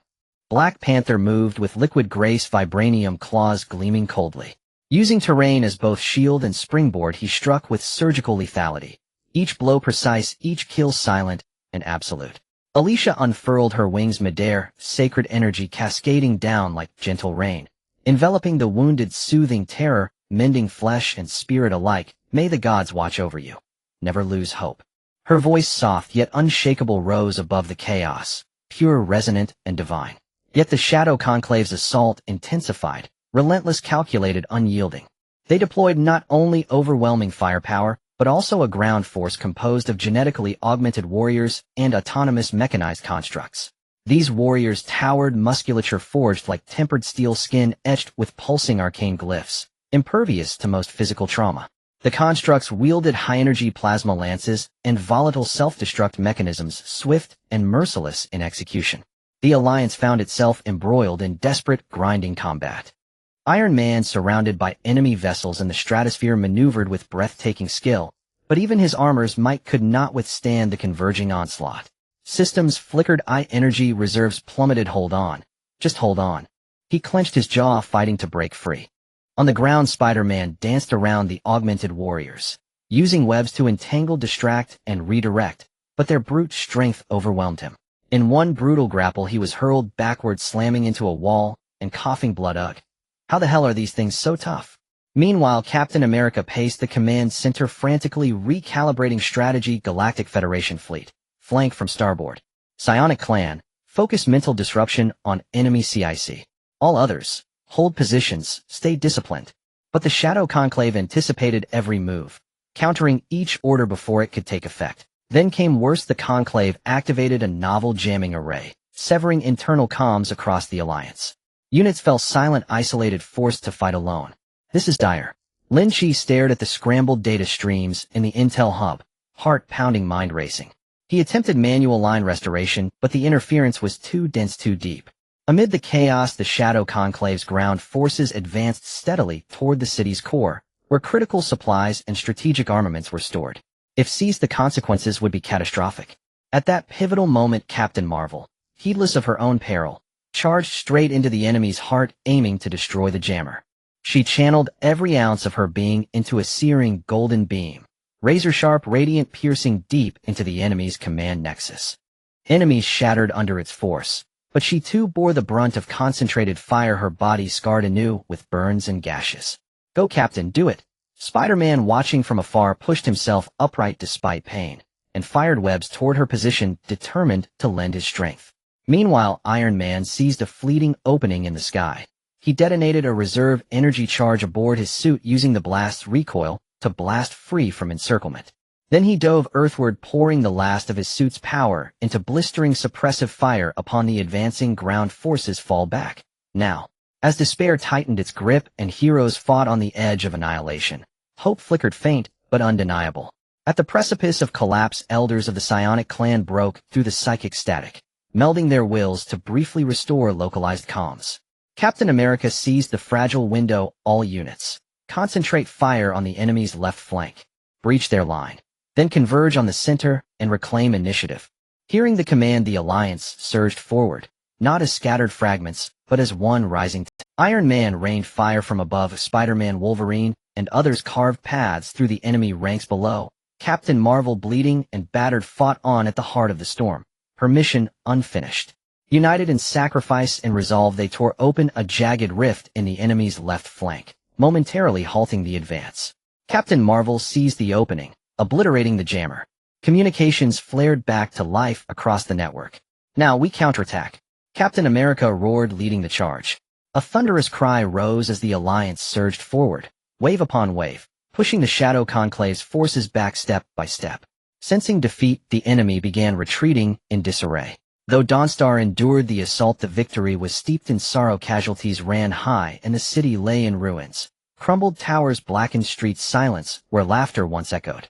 Black Panther moved with liquid grace, vibranium claws gleaming coldly. Using terrain as both shield and springboard, he struck with surgical lethality. Each blow precise, each kill silent and absolute. Alicia unfurled her wings midair, sacred energy cascading down like gentle rain, enveloping the wounded, soothing terror, mending flesh and spirit alike. May the gods watch over you. Never lose hope. Her voice, soft yet unshakable, rose above the chaos, pure, resonant, and divine. Yet the Shadow Conclave's assault intensified, relentless, calculated, unyielding. They deployed not only overwhelming firepower, but also a ground force composed of genetically augmented warriors and autonomous mechanized constructs. These warriors towered, musculature forged like tempered steel, skin etched with pulsing arcane glyphs, impervious to most physical trauma. The constructs wielded high-energy plasma lances and volatile self-destruct mechanisms, swift and merciless in execution. The Alliance found itself embroiled in desperate, grinding combat. Iron Man, surrounded by enemy vessels in the stratosphere, maneuvered with breathtaking skill, but even his armor's might could not withstand the converging onslaught. Systems flickered, energy reserves plummeted. Hold on. Just hold on. He clenched his jaw, fighting to break free. On the ground, Spider-Man danced around the augmented warriors, using webs to entangle, distract, and redirect, but their brute strength overwhelmed him. In one brutal grapple, he was hurled backward, slamming into a wall and coughing blood. Ugh. How the hell are these things so tough? Meanwhile, Captain America paced the command center, frantically recalibrating strategy. Galactic Federation fleet. Flank from starboard. Psionic Clan. Focus mental disruption on enemy CIC. All others. Hold positions. Stay disciplined. But the Shadow Conclave anticipated every move, countering each order before it could take effect. Then came worse. The Conclave activated a novel jamming array, severing internal comms across the Alliance. Units fell silent, isolated, forced to fight alone. This is dire. Lynch stared at the scrambled data streams in the intel hub, heart pounding, mind racing. He attempted manual line restoration, but the interference was too dense, too deep. Amid the chaos, the Shadow Conclave's ground forces advanced steadily toward the city's core, where critical supplies and strategic armaments were stored. If seized, the consequences would be catastrophic. At that pivotal moment, Captain Marvel, heedless of her own peril, charged straight into the enemy's heart, aiming to destroy the jammer. She channeled every ounce of her being into a searing golden beam, razor-sharp, radiant, piercing deep into the enemy's command nexus. Enemies shattered under its force, but she too bore the brunt of concentrated fire, her body scarred anew with burns and gashes. Go, Captain, do it! Spider-Man, watching from afar, pushed himself upright despite pain, and fired webs toward her position, determined to lend his strength. Meanwhile, Iron Man seized a fleeting opening in the sky. He detonated a reserve energy charge aboard his suit, using the blast's recoil to blast free from encirclement. Then he dove earthward, pouring the last of his suit's power into blistering suppressive fire upon the advancing ground forces. Fall back. Now. As despair tightened its grip and heroes fought on the edge of annihilation, hope flickered, faint but undeniable. At the precipice of collapse, elders of the Psionic Clan broke through the psychic static, melding their wills to briefly restore localized comms. Captain America seized the fragile window. All units, concentrate fire on the enemy's left flank. Breach their line. Then converge on the center and reclaim initiative. Hearing the command, the Alliance surged forward, not as scattered fragments, but as one rising. Iron Man rained fire from above. Spider-Man, Wolverine, and others carved paths through the enemy ranks below. Captain Marvel, bleeding and battered, fought on at the heart of the storm, her mission unfinished. United in sacrifice and resolve, they tore open a jagged rift in the enemy's left flank, momentarily halting the advance. Captain Marvel seized the opening, obliterating the jammer. Communications flared back to life across the network. Now we counterattack. Captain America roared, leading the charge. A thunderous cry rose as the Alliance surged forward, wave upon wave, pushing the Shadow Conclave's forces back step by step. Sensing defeat, the enemy began retreating in disarray. Though Dawnstar endured the assault, the victory was steeped in sorrow. Casualties ran high and the city lay in ruins. Crumbled towers, blackened streets, silence where laughter once echoed.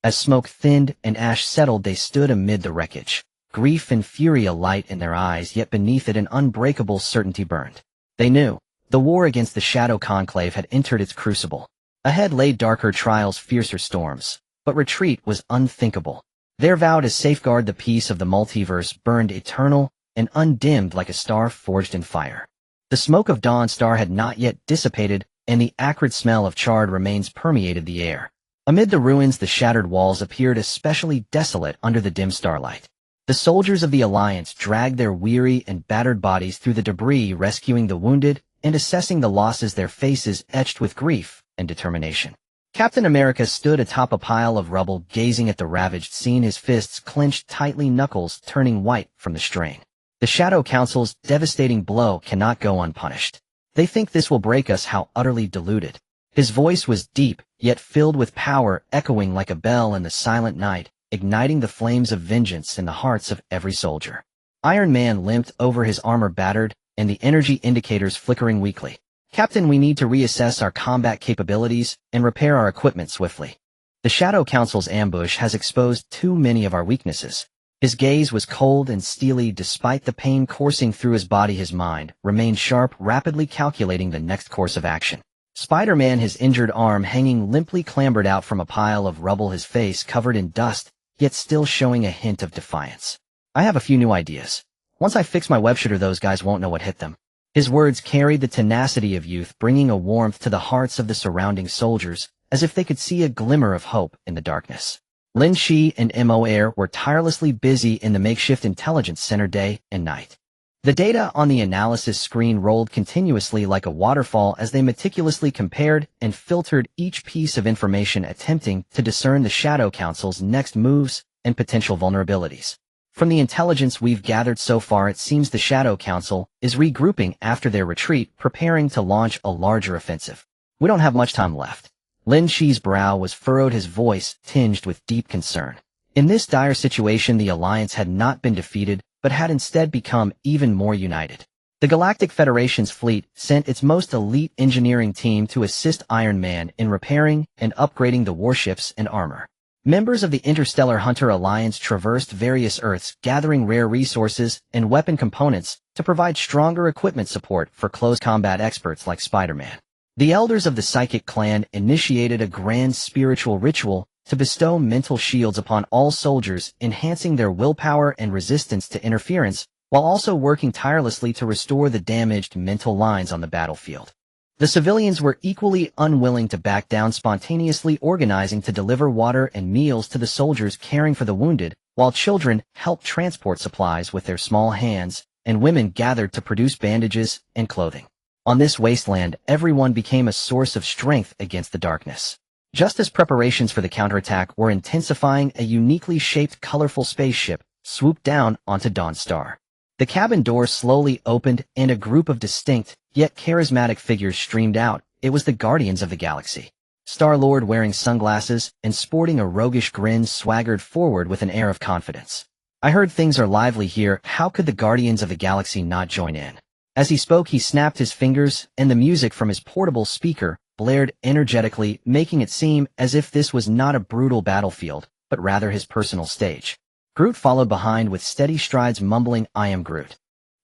As smoke thinned and ash settled, they stood amid the wreckage, grief and fury alight in their eyes, yet beneath it an unbreakable certainty burned. They knew the war against the Shadow Conclave had entered its crucible. Ahead lay darker trials, fiercer storms, but retreat was unthinkable. Their vow to safeguard the peace of the multiverse burned eternal and undimmed like a star forged in fire. The smoke of Dawnstar had not yet dissipated, and the acrid smell of charred remains permeated the air. Amid the ruins, the shattered walls appeared especially desolate under the dim starlight. The soldiers of the Alliance dragged their weary and battered bodies through the debris, rescuing the wounded and assessing the losses, their faces etched with grief and determination. Captain America stood atop a pile of rubble gazing at the ravaged scene, his fists clenched tightly, knuckles turning white from the strain. The Shadow Council's devastating blow cannot go unpunished. They think this will break us. How utterly deluded. His voice was deep, yet filled with power, echoing like a bell in the silent night, igniting the flames of vengeance in the hearts of every soldier. Iron Man limped over, his armor battered, and the energy indicators flickering weakly. Captain, we need to reassess our combat capabilities and repair our equipment swiftly. The Shadow Council's ambush has exposed too many of our weaknesses. His gaze was cold and steely despite the pain coursing through his body. His mind remained sharp, rapidly calculating the next course of action. Spider-Man, his injured arm hanging limply, clambered out from a pile of rubble, his face covered in dust, yet still showing a hint of defiance. I have a few new ideas. Once I fix my web shooter, those guys won't know what hit them. His words carried the tenacity of youth, bringing a warmth to the hearts of the surrounding soldiers, as if they could see a glimmer of hope in the darkness. Lynch and Mo were tirelessly busy in the makeshift intelligence center day and night. The data on the analysis screen rolled continuously like a waterfall as they meticulously compared and filtered each piece of information, attempting to discern the Shadow Council's next moves and potential vulnerabilities. From the intelligence we've gathered so far, it seems the Shadow Council is regrouping after their retreat, preparing to launch a larger offensive. We don't have much time left. Lin Shi's brow was furrowed, his voice tinged with deep concern. In this dire situation, the Alliance had not been defeated, but had instead become even more united. The Galactic Federation's fleet sent its most elite engineering team to assist Iron Man in repairing and upgrading the warships and armor. Members of the Interstellar Hunter Alliance traversed various Earths, gathering rare resources and weapon components to provide stronger equipment support for close combat experts like Spider-Man. The elders of the Psychic Clan initiated a grand spiritual ritual to bestow mental shields upon all soldiers, enhancing their willpower and resistance to interference, while also working tirelessly to restore the damaged mental lines on the battlefield. The civilians were equally unwilling to back down, spontaneously organizing to deliver water and meals to the soldiers caring for the wounded, while children helped transport supplies with their small hands, and women gathered to produce bandages and clothing. On this wasteland, everyone became a source of strength against the darkness. Just as preparations for the counterattack were intensifying, a uniquely shaped, colorful spaceship swooped down onto Dawnstar. The cabin door slowly opened, and a group of distinct, yet charismatic figures streamed out. It was the Guardians of the Galaxy. Star-Lord, wearing sunglasses and sporting a roguish grin, swaggered forward with an air of confidence. I heard things are lively here. How could the Guardians of the Galaxy not join in? As he spoke, he snapped his fingers, and the music from his portable speaker blared energetically, making it seem as if this was not a brutal battlefield, but rather his personal stage. Groot followed behind with steady strides, mumbling, "I am Groot."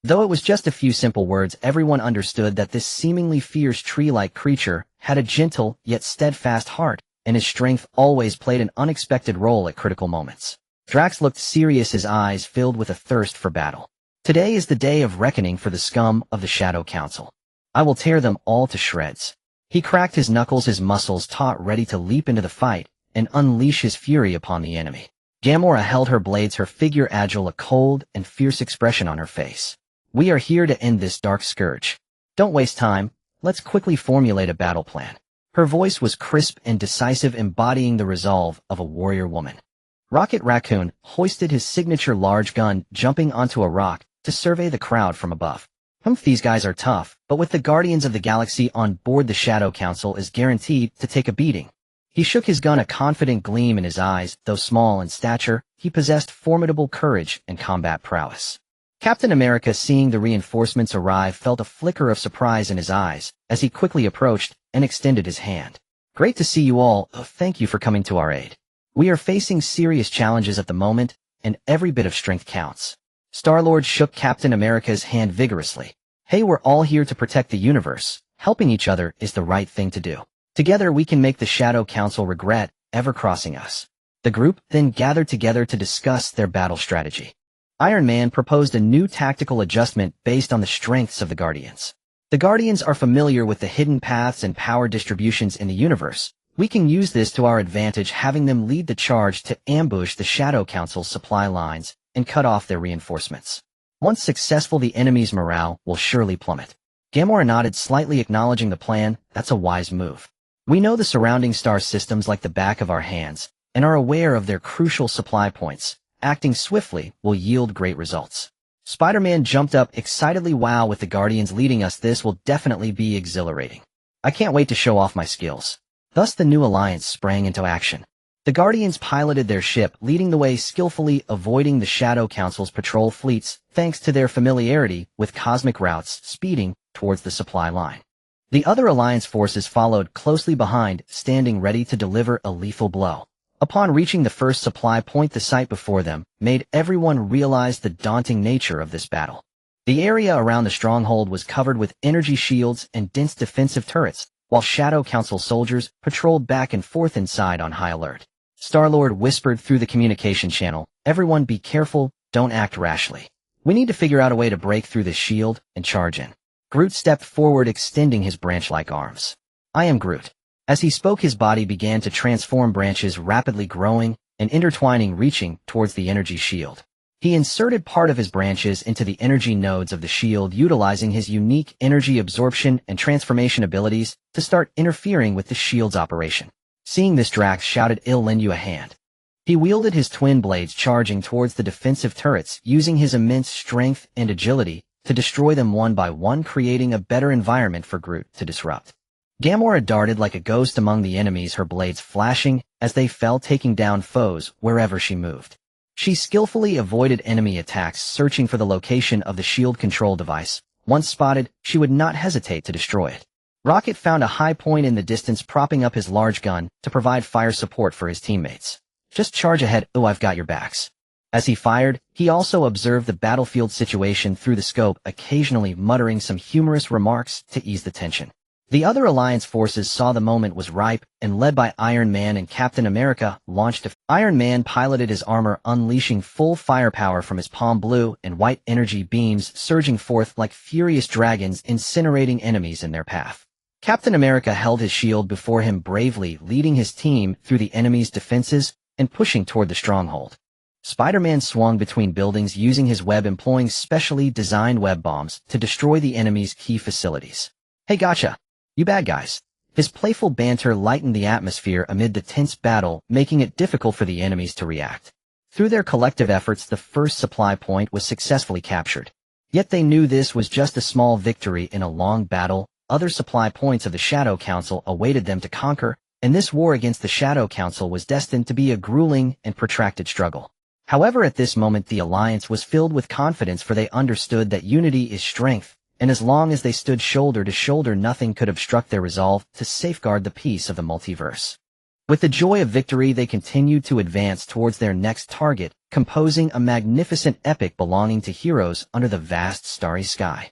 Though it was just a few simple words, everyone understood that this seemingly fierce tree-like creature had a gentle yet steadfast heart, and his strength always played an unexpected role at critical moments. Drax looked serious, his eyes filled with a thirst for battle. Today is the day of reckoning for the scum of the Shadow Council. I will tear them all to shreds. He cracked his knuckles, his muscles taut, ready to leap into the fight and unleash his fury upon the enemy. Gamora held her blades, her figure agile, a cold and fierce expression on her face. We are here to end this dark scourge. Don't waste time. Let's quickly formulate a battle plan. Her voice was crisp and decisive, embodying the resolve of a warrior woman. Rocket Raccoon hoisted his signature large gun, jumping onto a rock to survey the crowd from above. These guys are tough, but with the Guardians of the Galaxy on board, the Shadow Council is guaranteed to take a beating. He shook his gun, a confident gleam in his eyes. Though small in stature, he possessed formidable courage and combat prowess. Captain America, seeing the reinforcements arrive, felt a flicker of surprise in his eyes as he quickly approached and extended his hand. Great to see you all. Thank you for coming to our aid. We are facing serious challenges at the moment, and every bit of strength counts. Star-Lord shook Captain America's hand vigorously. Hey, we're all here to protect the universe. Helping each other is the right thing to do. Together we can make the Shadow Council regret ever crossing us. The group then gathered together to discuss their battle strategy. Iron Man proposed a new tactical adjustment based on the strengths of the Guardians. The Guardians are familiar with the hidden paths and power distributions in the universe. We can use this to our advantage, having them lead the charge to ambush the Shadow Council's supply lines and cut off their reinforcements. Once successful, the enemy's morale will surely plummet. Gamora nodded slightly, acknowledging the plan. That's a wise move. We know the surrounding star systems like the back of our hands, and are aware of their crucial supply points. Acting swiftly will yield great results. Spider-Man jumped up excitedly. Wow, with the Guardians leading us, this will definitely be exhilarating. I can't wait to show off my skills. Thus the new alliance sprang into action. The Guardians piloted their ship, leading the way, skillfully avoiding the Shadow Council's patrol fleets thanks to their familiarity with cosmic routes, speeding towards the supply line. The other alliance forces followed closely behind, standing ready to deliver a lethal blow. Upon reaching the first supply point, the sight before them made everyone realize the daunting nature of this battle. The area around the stronghold was covered with energy shields and dense defensive turrets, while Shadow Council soldiers patrolled back and forth inside on high alert. Star-Lord whispered through the communication channel, "Everyone be careful, don't act rashly. We need to figure out a way to break through this shield and charge in." Groot stepped forward, extending his branch-like arms. "I am Groot." As he spoke, his body began to transform, branches rapidly growing and intertwining, reaching towards the energy shield. He inserted part of his branches into the energy nodes of the shield, utilizing his unique energy absorption and transformation abilities to start interfering with the shield's operation. Seeing this, Drax shouted, "I'll lend you a hand." He wielded his twin blades, charging towards the defensive turrets, using his immense strength and agility to destroy them one by one, creating a better environment for Groot to disrupt. Gamora darted like a ghost among the enemies, her blades flashing as they fell, taking down foes wherever she moved. She skillfully avoided enemy attacks, searching for the location of the shield control device. Once spotted, she would not hesitate to destroy it. Rocket found a high point in the distance, propping up his large gun to provide fire support for his teammates. "Just charge ahead, oh, I've got your backs." As he fired, he also observed the battlefield situation through the scope, occasionally muttering some humorous remarks to ease the tension. The other Alliance forces saw the moment was ripe, and led by Iron Man and Captain America, launched a... Iron Man piloted his armor, unleashing full firepower from his palm, blue and white energy beams surging forth like furious dragons, incinerating enemies in their path. Captain America held his shield before him, bravely leading his team through the enemy's defenses and pushing toward the stronghold. Spider-Man swung between buildings, using his web, employing specially designed web bombs to destroy the enemy's key facilities. "Hey, gotcha, you bad guys." His playful banter lightened the atmosphere amid the tense battle, making it difficult for the enemies to react. Through their collective efforts, the first supply point was successfully captured. Yet they knew this was just a small victory in a long battle. Other supply points of the Shadow Council awaited them to conquer, and this war against the Shadow Council was destined to be a grueling and protracted struggle. However, at this moment the Alliance was filled with confidence, for they understood that unity is strength, and as long as they stood shoulder to shoulder, nothing could obstruct their resolve to safeguard the peace of the multiverse. With the joy of victory, they continued to advance towards their next target, composing a magnificent epic belonging to heroes under the vast starry sky.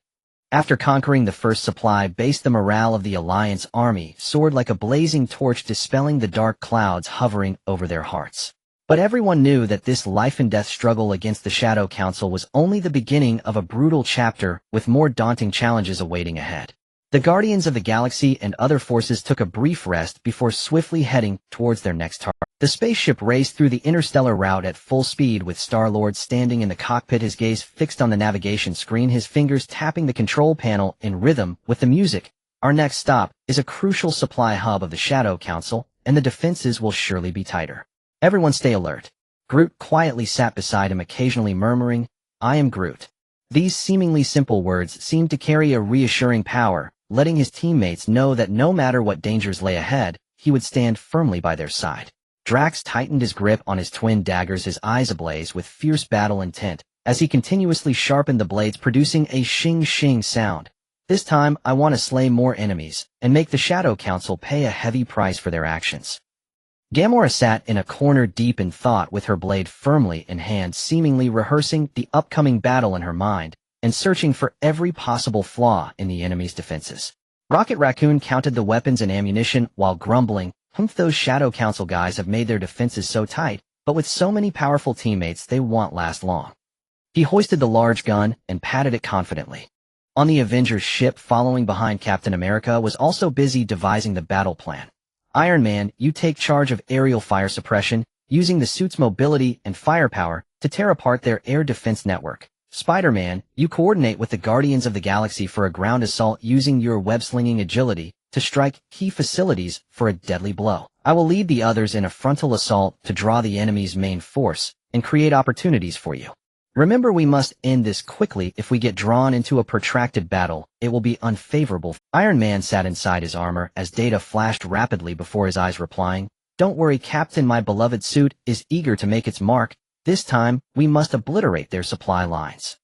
After conquering the first supply base, the morale of the Alliance army soared like a blazing torch, dispelling the dark clouds hovering over their hearts. But everyone knew that this life-and-death struggle against the Shadow Council was only the beginning of a brutal chapter, with more daunting challenges awaiting ahead. The Guardians of the Galaxy and other forces took a brief rest before swiftly heading towards their next target. The spaceship raced through the interstellar route at full speed, with Star-Lord standing in the cockpit, his gaze fixed on the navigation screen, his fingers tapping the control panel in rhythm with the music. "Our next stop is a crucial supply hub of the Shadow Council, and the defenses will surely be tighter. Everyone stay alert." Groot quietly sat beside him, occasionally murmuring, "I am Groot." These seemingly simple words seemed to carry a reassuring power, letting his teammates know that no matter what dangers lay ahead, he would stand firmly by their side. Drax tightened his grip on his twin daggers, his eyes ablaze with fierce battle intent, as he continuously sharpened the blades, producing a shing-shing sound. "This time, I want to slay more enemies, and make the Shadow Council pay a heavy price for their actions." Gamora sat in a corner, deep in thought, with her blade firmly in hand, seemingly rehearsing the upcoming battle in her mind, and searching for every possible flaw in the enemy's defenses. Rocket Raccoon counted the weapons and ammunition while grumbling, "Those Shadow Council guys have made their defenses so tight, but with so many powerful teammates they won't last long." He hoisted the large gun and patted it confidently. On the Avengers ship following behind, Captain America was also busy devising the battle plan. "Iron Man, you take charge of aerial fire suppression, using the suit's mobility and firepower to tear apart their air defense network. Spider-Man, you coordinate with the Guardians of the Galaxy for a ground assault, using your web-slinging agility to strike key facilities for a deadly blow. I will lead the others in a frontal assault to draw the enemy's main force and create opportunities for you. Remember, we must end this quickly. If we get drawn into a protracted battle, it will be unfavorable. Iron Man sat inside his armor as data flashed rapidly before his eyes, replying, "Don't worry, Captain, my beloved suit is eager to make its mark. This time, we must obliterate their supply lines."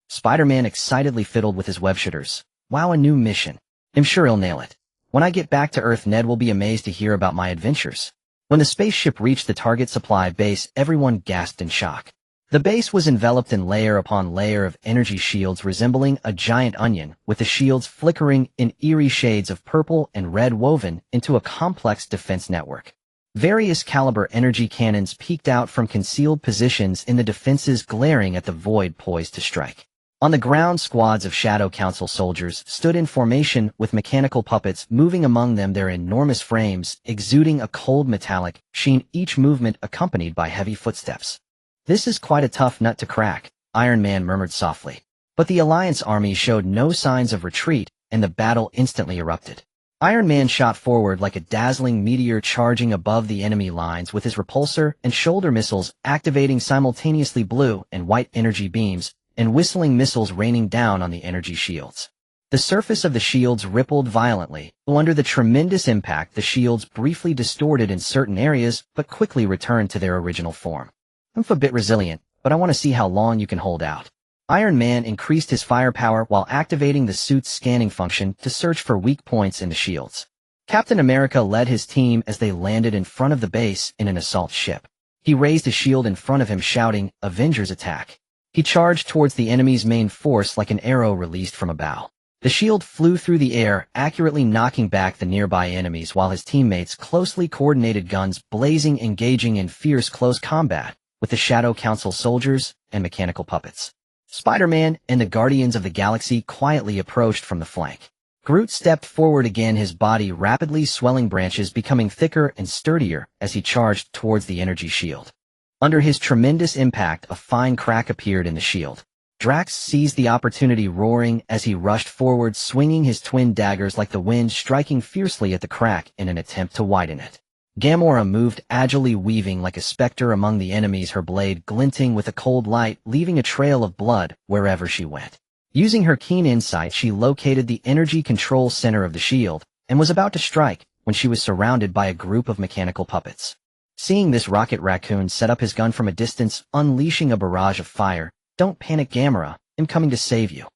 Spider-Man excitedly fiddled with his web shooters. "Wow, a new mission. I'm sure he'll nail it. When I get back to Earth, Ned will be amazed to hear about my adventures." When the spaceship reached the target supply base, everyone gasped in shock. The base was enveloped in layer upon layer of energy shields resembling a giant onion, with the shields flickering in eerie shades of purple and red woven into a complex defense network. Various caliber energy cannons peeked out from concealed positions in the defenses, glaring at the void poised to strike. On the ground, squads of Shadow Council soldiers stood in formation with mechanical puppets moving among them, their enormous frames exuding a cold metallic sheen, each movement accompanied by heavy footsteps. "This is quite a tough nut to crack," Iron Man murmured softly. But the Alliance army showed no signs of retreat, and the battle instantly erupted. Iron Man shot forward like a dazzling meteor, charging above the enemy lines with his repulsor and shoulder missiles activating simultaneously, blue and white energy beams and whistling missiles raining down on the energy shields. The surface of the shields rippled violently. Under the tremendous impact, the shields briefly distorted in certain areas but quickly returned to their original form. "I'm a bit resilient, but I want to see how long you can hold out." Iron Man increased his firepower while activating the suit's scanning function to search for weak points in the shields. Captain America led his team as they landed in front of the base in an assault ship. He raised a shield in front of him, shouting, "Avengers attack." He charged towards the enemy's main force like an arrow released from a bow. The shield flew through the air, accurately knocking back the nearby enemies, while his teammates' closely coordinated guns blazing, engaging in fierce close combat with the Shadow Council soldiers and mechanical puppets. Spider-Man and the Guardians of the Galaxy quietly approached from the flank. Groot stepped forward again, his body rapidly swelling, branches becoming thicker and sturdier as he charged towards the energy shield. Under his tremendous impact, a fine crack appeared in the shield. Drax seized the opportunity, roaring as he rushed forward, swinging his twin daggers like the wind, striking fiercely at the crack in an attempt to widen it. Gamora moved agilely, weaving like a specter among the enemies, her blade glinting with a cold light, leaving a trail of blood wherever she went. Using her keen insight, she located the energy control center of the shield and was about to strike when she was surrounded by a group of mechanical puppets. Seeing this, Rocket Raccoon set up his gun from a distance, unleashing a barrage of fire. "Don't panic, Gamora. I'm coming to save you."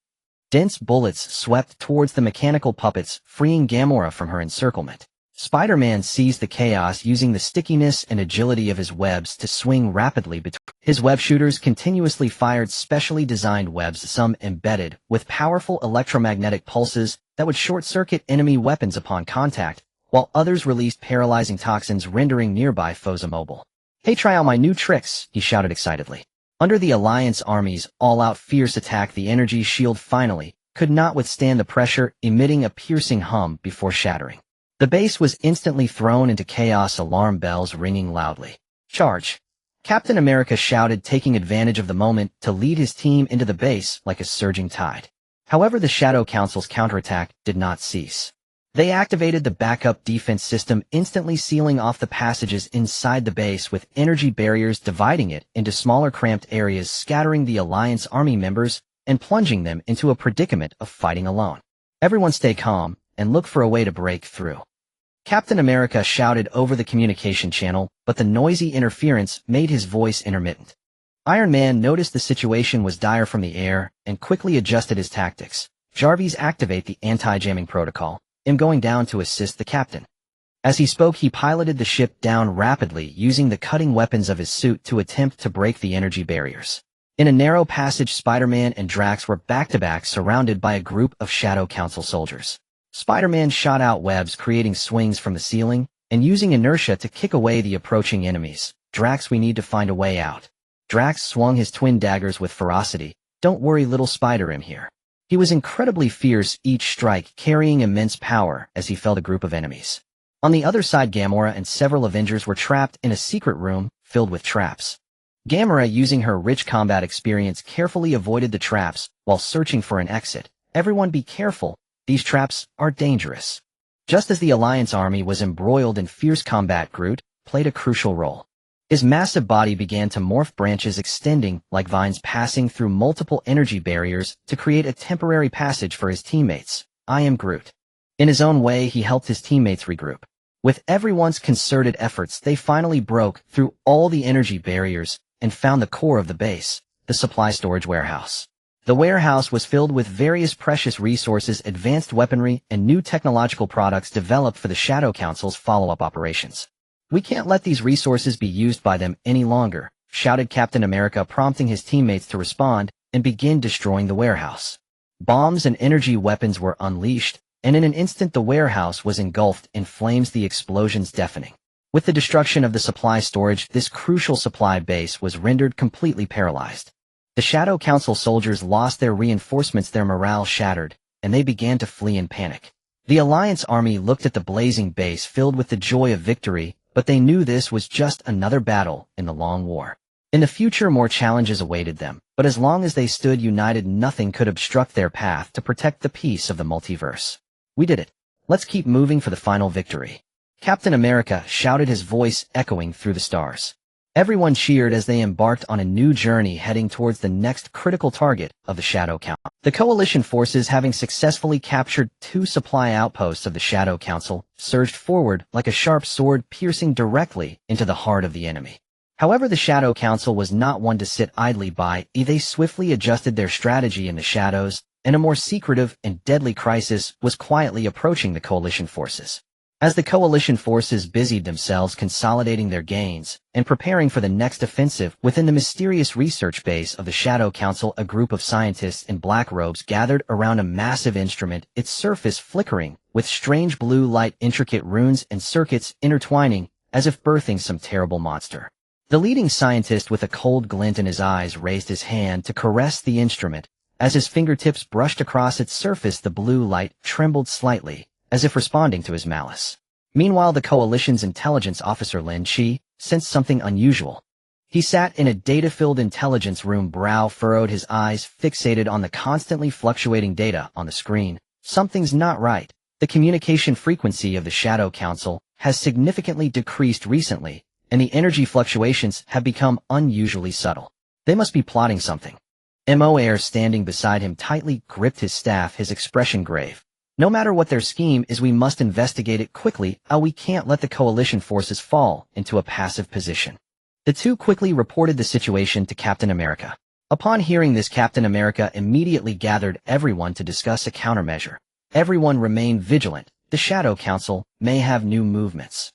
Dense bullets swept towards the mechanical puppets, freeing Gamora from her encirclement. Spider-Man seized the chaos, using the stickiness and agility of his webs to swing rapidly between. His web shooters continuously fired specially designed webs, some embedded with powerful electromagnetic pulses that would short-circuit enemy weapons upon contact, while others released paralyzing toxins, rendering nearby foes immobile. "Hey, try out my new tricks," he shouted excitedly. Under the Alliance Army's all-out fierce attack, the energy shield finally could not withstand the pressure, emitting a piercing hum before shattering. The base was instantly thrown into chaos, alarm bells ringing loudly. "Charge!" Captain America shouted, taking advantage of the moment to lead his team into the base like a surging tide. However, the Shadow Council's counterattack did not cease. They activated the backup defense system, instantly sealing off the passages inside the base with energy barriers, dividing it into smaller cramped areas, scattering the Alliance Army members and plunging them into a predicament of fighting alone. "Everyone stay calm and look for a way to break through," Captain America shouted over the communication channel, but the noisy interference made his voice intermittent. Iron Man noticed the situation was dire from the air and quickly adjusted his tactics. "Jarvis, activate the anti-jamming protocol. I'm going down to assist the captain." As he spoke, he piloted the ship down rapidly, using the cutting weapons of his suit to attempt to break the energy barriers. In a narrow passage, Spider-Man and Drax were back-to-back, surrounded by a group of Shadow Council soldiers. Spider-Man shot out webs, creating swings from the ceiling, and using inertia to kick away the approaching enemies. "Drax, we need to find a way out." Drax swung his twin daggers with ferocity. "Don't worry, little Spider, I'm here." He was incredibly fierce, each strike carrying immense power as he felled a group of enemies. On the other side, Gamora and several Avengers were trapped in a secret room filled with traps. Gamora, using her rich combat experience, carefully avoided the traps while searching for an exit. "Everyone be careful. These traps are dangerous." Just as the Alliance army was embroiled in fierce combat, Groot played a crucial role. His massive body began to morph, branches extending like vines passing through multiple energy barriers to create a temporary passage for his teammates. I am Groot. In his own way, he helped his teammates regroup. With everyone's concerted efforts, they finally broke through all the energy barriers and found the core of the base, the supply storage warehouse. The warehouse was filled with various precious resources, advanced weaponry, and new technological products developed for the Shadow Council's follow-up operations. "We can't let these resources be used by them any longer," shouted Captain America, prompting his teammates to respond and begin destroying the warehouse. Bombs and energy weapons were unleashed, and in an instant the warehouse was engulfed in flames, the explosions deafening. With the destruction of the supply storage, this crucial supply base was rendered completely paralyzed. The Shadow Council soldiers lost their reinforcements, their morale shattered, and they began to flee in panic. The Alliance army looked at the blazing base filled with the joy of victory, but they knew this was just another battle in the long war. In the future, more challenges awaited them, but as long as they stood united, nothing could obstruct their path to protect the peace of the multiverse. "We did it. Let's keep moving for the final victory," Captain America shouted, his voice echoing through the stars. Everyone cheered as they embarked on a new journey heading towards the next critical target of the Shadow Council. The coalition forces, having successfully captured 2 supply outposts of the Shadow Council, surged forward like a sharp sword, piercing directly into the heart of the enemy. However, the Shadow Council was not one to sit idly by. They swiftly adjusted their strategy in the shadows, and a more secretive and deadly crisis was quietly approaching the coalition forces. As the coalition forces busied themselves consolidating their gains and preparing for the next offensive, within the mysterious research base of the Shadow Council, a group of scientists in black robes gathered around a massive instrument, its surface flickering with strange blue light, intricate runes and circuits intertwining as if birthing some terrible monster. The leading scientist, with a cold glint in his eyes, raised his hand to caress the instrument. As his fingertips brushed across its surface, the blue light trembled slightly, as if responding to his malice. Meanwhile, the coalition's intelligence officer Lynch sensed something unusual. He sat in a data-filled intelligence room, brow furrowed, his eyes fixated on the constantly fluctuating data on the screen. Something's not right. The communication frequency of the Shadow Council has significantly decreased recently, and the energy fluctuations have become unusually subtle. They must be plotting something. Moir, standing beside him, tightly gripped his staff, his expression grave. "No matter what their scheme is, we must investigate it quickly. We can't let the coalition forces fall into a passive position." The two quickly reported the situation to Captain America. Upon hearing this, Captain America immediately gathered everyone to discuss a countermeasure. Everyone remained vigilant. The Shadow Council may have new movements.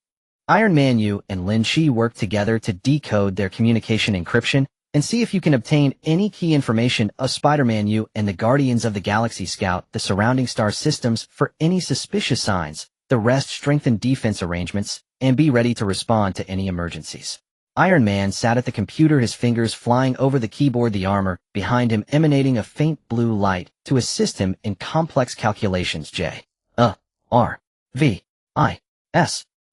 Iron Man, you and Lynch work together to decode their communication encryption and see if you can obtain any key information of Spider-Man, you and the Guardians of the Galaxy scout the surrounding star systems for any suspicious signs. The rest strengthen defense arrangements and be ready to respond to any emergencies. Iron Man sat at the computer, his fingers flying over the keyboard, the armor behind him emanating a faint blue light to assist him in complex calculations. J-R-V-I-S.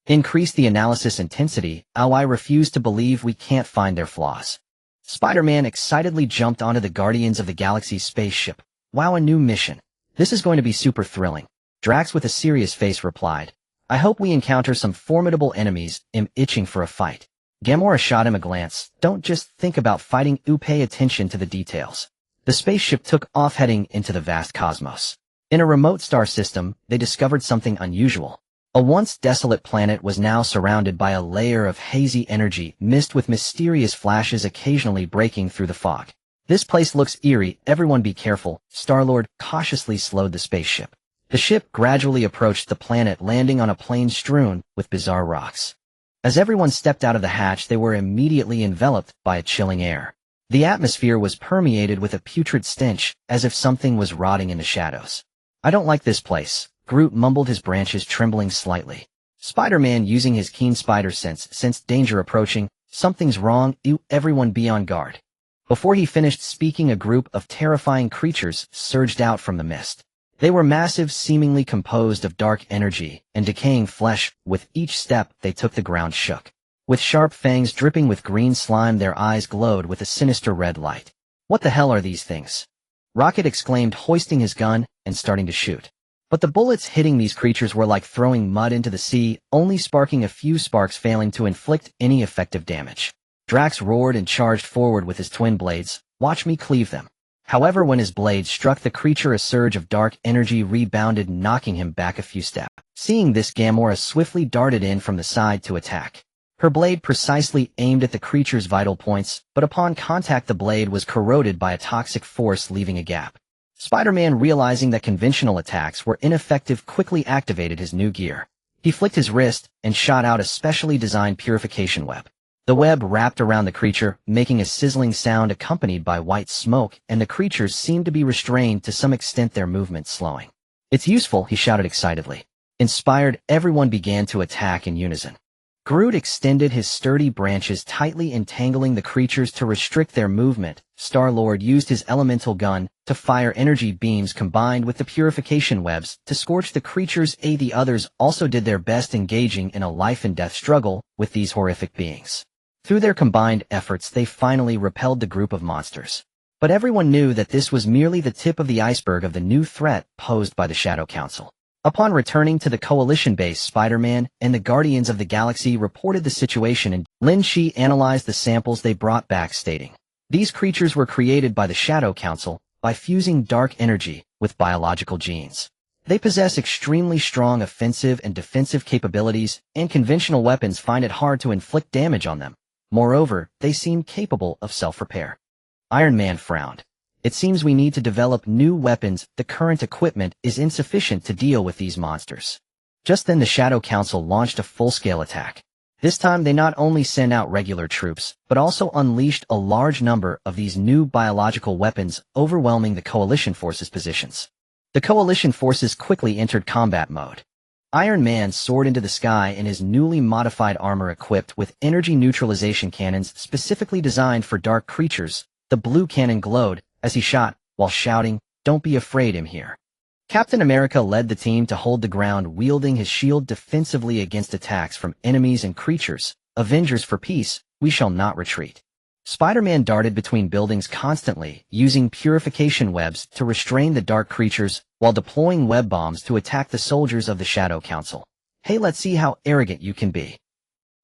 Increase the analysis intensity. I refuse to believe we can't find their flaws. Spider-Man excitedly jumped onto the Guardians of the Galaxy spaceship. "Wow, a new mission. This is going to be super thrilling." Drax, with a serious face, replied, "I hope we encounter some formidable enemies. I'm itching for a fight." Gamora shot him a glance. "Don't just think about fighting, pay attention to the details." The spaceship took off, heading into the vast cosmos. In a remote star system, they discovered something unusual. A once desolate planet was now surrounded by a layer of hazy energy mist with mysterious flashes occasionally breaking through the fog. "This place looks eerie. Everyone be careful." Star-Lord cautiously slowed the spaceship. The ship gradually approached the planet, landing on a plain strewn with bizarre rocks. As everyone stepped out of the hatch, they were immediately enveloped by a chilling air. The atmosphere was permeated with a putrid stench, as if something was rotting in the shadows. "I don't like this place," Groot mumbled, his branches trembling slightly. Spider-Man, using his keen spider sense, sensed danger approaching. "Something's wrong. Everyone be on guard." Before he finished speaking, a group of terrifying creatures surged out from the mist. They were massive, seemingly composed of dark energy and decaying flesh. With each step they took, the ground shook. With sharp fangs dripping with green slime, their eyes glowed with a sinister red light. "What the hell are these things?" Rocket exclaimed, hoisting his gun and starting to shoot. But the bullets hitting these creatures were like throwing mud into the sea, only sparking a few sparks, failing to inflict any effective damage. Drax roared and charged forward with his twin blades. "Watch me cleave them." However, when his blade struck the creature, a surge of dark energy rebounded, knocking him back a few steps. Seeing this, Gamora swiftly darted in from the side to attack. Her blade precisely aimed at the creature's vital points, but upon contact the blade was corroded by a toxic force, leaving a gap. Spider-Man, realizing that conventional attacks were ineffective, quickly activated his new gear. He flicked his wrist and shot out a specially designed purification web. The web wrapped around the creature, making a sizzling sound accompanied by white smoke, and the creatures seemed to be restrained to some extent, their movement slowing. "It's useful," he shouted excitedly. Inspired, everyone began to attack in unison. Groot extended his sturdy branches, tightly entangling the creatures to restrict their movement. Star-Lord used his elemental gun to fire energy beams combined with the purification webs to scorch the creatures. The others also did their best, engaging in a life-and-death struggle with these horrific beings. Through their combined efforts, they finally repelled the group of monsters. But everyone knew that this was merely the tip of the iceberg of the new threat posed by the Shadow Council. Upon returning to the Coalition base, Spider-Man and the Guardians of the Galaxy reported the situation, and Lynch analyzed the samples they brought back, stating, "These creatures were created by the Shadow Council by fusing dark energy with biological genes. They possess extremely strong offensive and defensive capabilities, and conventional weapons find it hard to inflict damage on them. Moreover, they seem capable of self-repair." Iron Man frowned. "It seems we need to develop new weapons. The current equipment is insufficient to deal with these monsters." Just then the Shadow Council launched a full-scale attack. This time they not only sent out regular troops, but also unleashed a large number of these new biological weapons, overwhelming the Coalition forces' positions. The Coalition forces quickly entered combat mode. Iron Man soared into the sky in his newly modified armor, equipped with energy neutralization cannons specifically designed for dark creatures. The blue cannon glowed as he shot, while shouting, "Don't be afraid, I'm here." Captain America led the team to hold the ground, wielding his shield defensively against attacks from enemies and creatures. "Avengers for peace, we shall not retreat." Spider-Man darted between buildings constantly, using purification webs to restrain the dark creatures, while deploying web bombs to attack the soldiers of the Shadow Council. "Hey, let's see how arrogant you can be."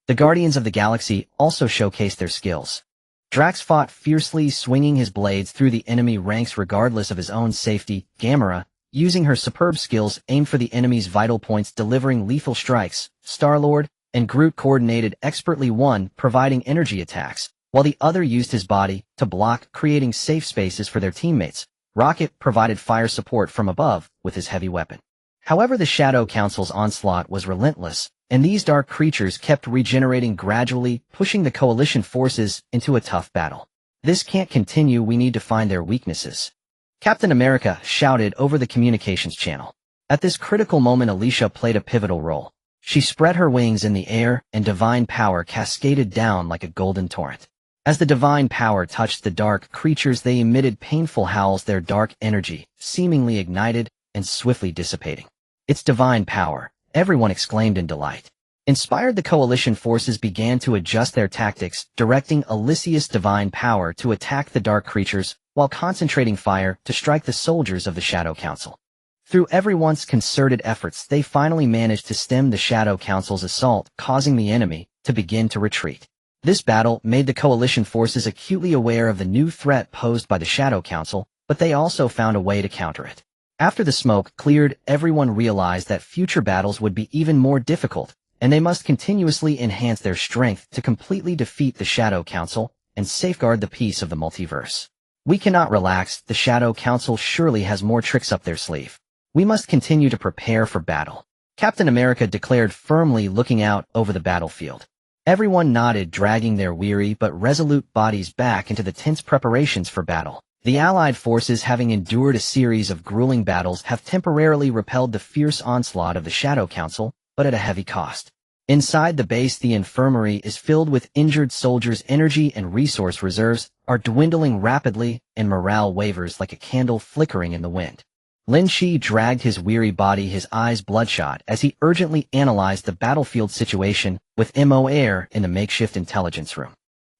The Guardians of the Galaxy also showcased their skills. Drax fought fiercely, swinging his blades through the enemy ranks regardless of his own safety. Gamora, using her superb skills, aimed for the enemy's vital points, delivering lethal strikes. Star-Lord and Groot coordinated expertly, one providing energy attacks, while the other used his body to block, creating safe spaces for their teammates. Rocket provided fire support from above with his heavy weapon. However, the Shadow Council's onslaught was relentless, and these dark creatures kept regenerating gradually, pushing the Coalition forces into a tough battle. "This can't continue, we need to find their weaknesses," Captain America shouted over the communications channel. At this critical moment, Alicia played a pivotal role. She spread her wings in the air, and divine power cascaded down like a golden torrent. As the divine power touched the dark creatures, they emitted painful howls, their dark energy seemingly ignited and swiftly dissipating. "It's divine power," everyone exclaimed in delight. Inspired, the Coalition forces began to adjust their tactics, directing Alicia's divine power to attack the dark creatures, while concentrating fire to strike the soldiers of the Shadow Council. Through everyone's concerted efforts, they finally managed to stem the Shadow Council's assault, causing the enemy to begin to retreat. This battle made the Coalition forces acutely aware of the new threat posed by the Shadow Council, but they also found a way to counter it. After the smoke cleared, everyone realized that future battles would be even more difficult, and they must continuously enhance their strength to completely defeat the Shadow Council and safeguard the peace of the multiverse. "We cannot relax, the Shadow Council surely has more tricks up their sleeve. We must continue to prepare for battle," Captain America declared firmly, looking out over the battlefield. Everyone nodded, dragging their weary but resolute bodies back into the tense preparations for battle. The Allied forces, having endured a series of grueling battles, have temporarily repelled the fierce onslaught of the Shadow Council, but at a heavy cost. Inside the base, the infirmary is filled with injured soldiers. Energy and resource reserves are dwindling rapidly, and morale wavers like a candle flickering in the wind. Lynch dragged his weary body, his eyes bloodshot, as he urgently analyzed the battlefield situation with Mo Air in the makeshift intelligence room.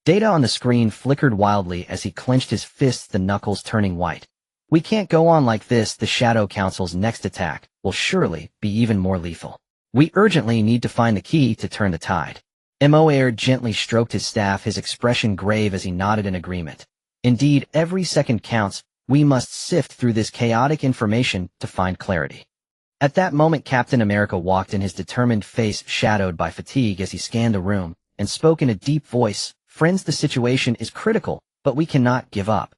Data on the screen flickered wildly as he clenched his fists, the knuckles turning white. "We can't go on like this. The Shadow Council's next attack will surely be even more lethal. We urgently need to find the key to turn the tide. Moair gently stroked his staff, his expression grave as he nodded in agreement. Indeed, every second counts. We must sift through this chaotic information to find clarity. At that moment, Captain America walked in, his determined face shadowed by fatigue as he scanned the room, and spoke in a deep voice. Friends, the situation is critical, but we cannot give up.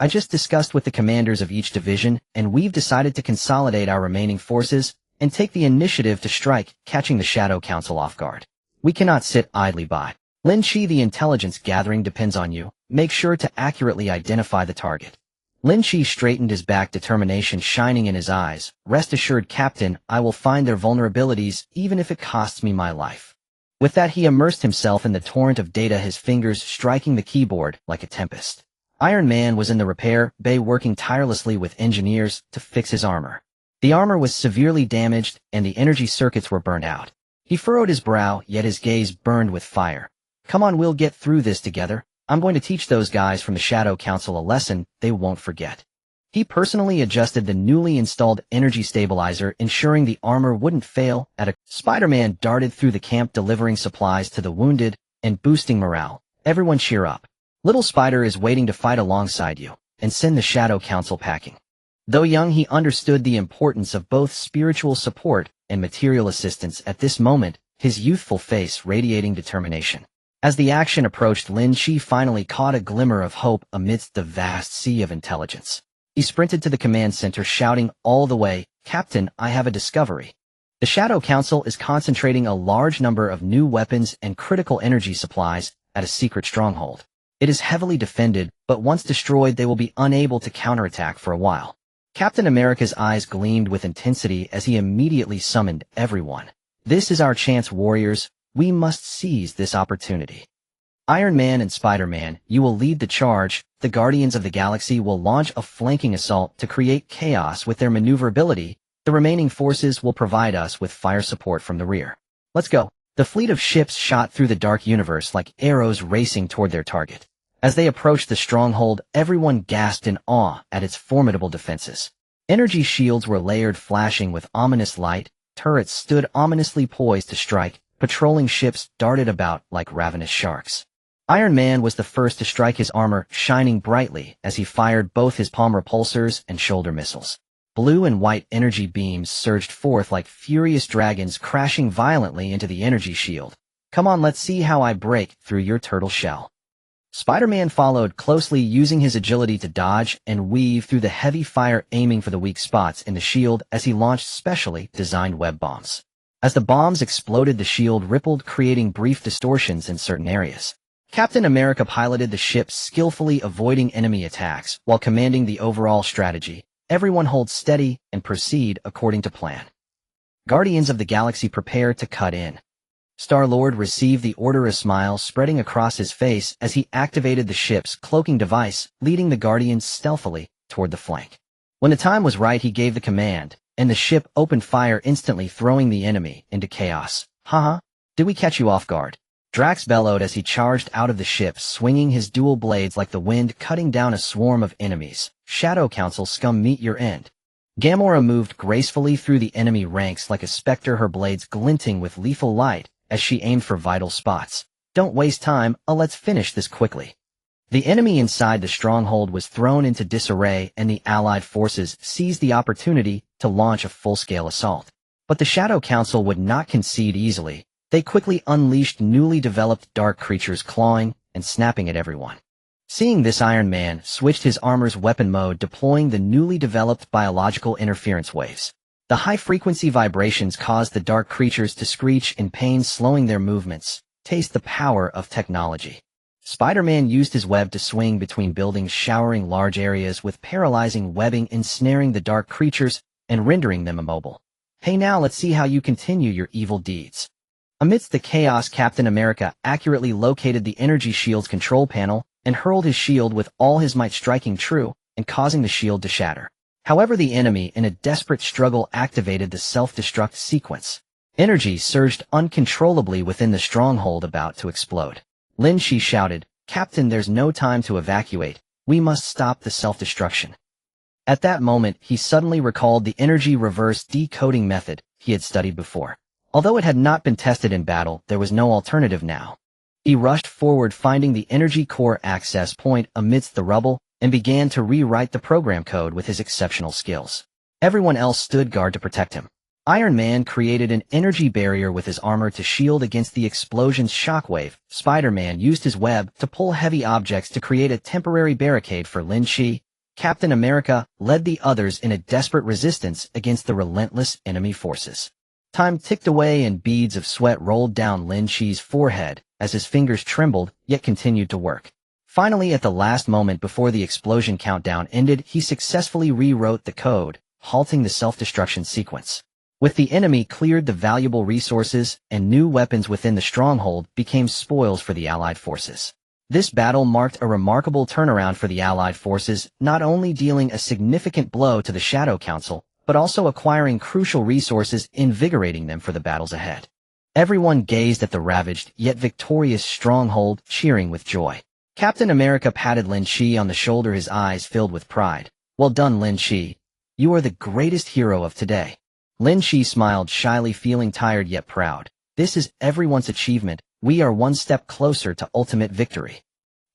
I just discussed with the commanders of each division, and we've decided to consolidate our remaining forces and take the initiative to strike, catching the Shadow Council off guard. We cannot sit idly by. Lynch, the intelligence gathering depends on you. Make sure to accurately identify the target. Lynch straightened his back, determination shining in his eyes. Rest assured, Captain, I will find their vulnerabilities, even if it costs me my life. With that, he immersed himself in the torrent of data, his fingers striking the keyboard like a tempest. Iron Man was in the repair bay working tirelessly with engineers to fix his armor. The armor was severely damaged, and the energy circuits were burned out. He furrowed his brow, yet his gaze burned with fire. Come on, we'll get through this together. I'm going to teach those guys from the Shadow Council a lesson they won't forget. He personally adjusted the newly installed energy stabilizer, ensuring the armor wouldn't fail. Spider-Man darted through the camp, delivering supplies to the wounded and boosting morale. Everyone cheer up. Little Spider is waiting to fight alongside you and send the Shadow Council packing. Though young, he understood the importance of both spiritual support and material assistance at this moment, his youthful face radiating determination. As the action approached, Lynch finally caught a glimmer of hope amidst the vast sea of intelligence. He sprinted to the command center, shouting all the way, Captain, I have a discovery. The Shadow Council is concentrating a large number of new weapons and critical energy supplies at a secret stronghold. It is heavily defended, but once destroyed, they will be unable to counterattack for a while. Captain America's eyes gleamed with intensity as he immediately summoned everyone. This is our chance, warriors. We must seize this opportunity. Iron Man and Spider-Man, you will lead the charge. The Guardians of the Galaxy will launch a flanking assault to create chaos with their maneuverability. The remaining forces will provide us with fire support from the rear. Let's go. The fleet of ships shot through the dark universe like arrows racing toward their target. As they approached the stronghold, everyone gasped in awe at its formidable defenses. Energy shields were layered, flashing with ominous light. Turrets stood ominously poised to strike. Patrolling ships darted about like ravenous sharks. Iron Man was the first to strike, his armor shining brightly as he fired both his palm repulsors and shoulder missiles. Blue and white energy beams surged forth like furious dragons, crashing violently into the energy shield. Come on, let's see how I break through your turtle shell. Spider-Man followed closely, using his agility to dodge and weave through the heavy fire, aiming for the weak spots in the shield as he launched specially designed web bombs. As the bombs exploded, the shield rippled, creating brief distortions in certain areas. Captain America piloted the ship, skillfully avoiding enemy attacks while commanding the overall strategy. Everyone hold steady and proceed according to plan. Guardians of the Galaxy prepare to cut in. Star-Lord received the order, a smile spreading across his face as he activated the ship's cloaking device, leading the Guardians stealthily toward the flank. When the time was right, he gave the command, and the ship opened fire, instantly throwing the enemy into chaos. Haha, did we catch you off guard? Drax bellowed as he charged out of the ship, swinging his dual blades like the wind, cutting down a swarm of enemies. Shadow Council scum, meet your end. Gamora moved gracefully through the enemy ranks like a specter, her blades glinting with lethal light as she aimed for vital spots. Don't waste time, let's finish this quickly. The enemy inside the stronghold was thrown into disarray, and the Allied forces seized the opportunity to launch a full-scale assault. But the Shadow Council would not concede easily. They quickly unleashed newly developed dark creatures, clawing and snapping at everyone. Seeing this, Iron Man switched his armor's weapon mode, deploying the newly developed biological interference waves. The high-frequency vibrations caused the dark creatures to screech in pain, slowing their movements. Taste the power of technology. Spider-Man used his web to swing between buildings, showering large areas with paralyzing webbing, ensnaring the dark creatures and rendering them immobile. Hey, now let's see how you continue your evil deeds. Amidst the chaos, Captain America accurately located the energy shield's control panel and hurled his shield with all his might, striking true and causing the shield to shatter. However, the enemy, in a desperate struggle, activated the self-destruct sequence. Energy surged uncontrollably within the stronghold, about to explode. Lynch shouted, Captain, there's no time to evacuate. We must stop the self-destruction. At that moment, he suddenly recalled the energy reverse decoding method he had studied before. Although it had not been tested in battle, there was no alternative now. He rushed forward, finding the energy core access point amidst the rubble, and began to rewrite the program code with his exceptional skills. Everyone else stood guard to protect him. Iron Man created an energy barrier with his armor to shield against the explosion's shockwave. Spider-Man used his web to pull heavy objects to create a temporary barricade for Lynch. Captain America led the others in a desperate resistance against the relentless enemy forces. Time ticked away and beads of sweat rolled down Lynch's forehead as his fingers trembled yet continued to work. Finally, at the last moment before the explosion countdown ended, he successfully rewrote the code, halting the self-destruction sequence. With the enemy cleared, the valuable resources and new weapons within the stronghold became spoils for the Allied forces. This battle marked a remarkable turnaround for the Allied forces, not only dealing a significant blow to the Shadow Council, but also acquiring crucial resources, invigorating them for the battles ahead. Everyone gazed at the ravaged yet victorious stronghold, cheering with joy. Captain America patted Lynch on the shoulder, his eyes filled with pride. "Well done, Lynch. You are the greatest hero of today." Lynch smiled shyly, feeling tired yet proud. "This is everyone's achievement. We are one step closer to ultimate victory."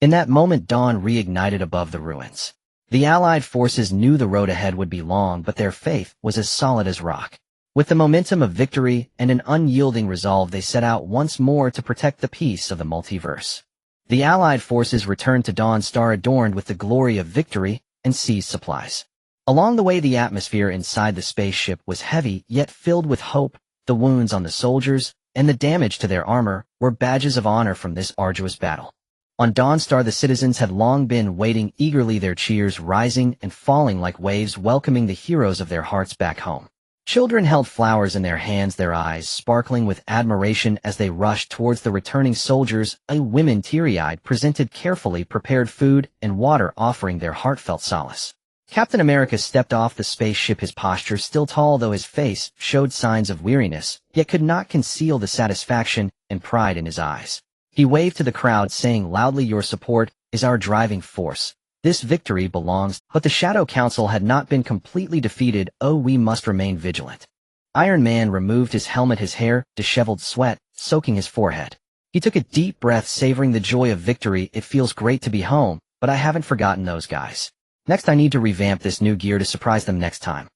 In that moment, dawn reignited above the ruins. The Allied forces knew the road ahead would be long, but their faith was as solid as rock. With the momentum of victory and an unyielding resolve, they set out once more to protect the peace of the multiverse. The Allied forces returned to Dawnstar adorned with the glory of victory and seized supplies. Along the way, the atmosphere inside the spaceship was heavy yet filled with hope. The wounds on the soldiers and the damage to their armor were badges of honor from this arduous battle. On Dawnstar, the citizens had long been waiting eagerly, their cheers rising and falling like waves, welcoming the heroes of their hearts back home. Children held flowers in their hands, their eyes sparkling with admiration as they rushed towards the returning soldiers. Women, teary-eyed, presented carefully prepared food and water, offering their heartfelt solace. Captain America stepped off the spaceship, his posture still tall, though his face showed signs of weariness, yet could not conceal the satisfaction and pride in his eyes. He waved to the crowd, saying loudly, "Your support is our driving force. This victory belongs." But the Shadow Council had not been completely defeated. "Oh, we must remain vigilant." Iron Man removed his helmet, his hair, disheveled, sweat soaking his forehead. He took a deep breath, savoring the joy of victory. "It feels great to be home, but I haven't forgotten those guys. Next, I need to revamp this new gear to surprise them next time."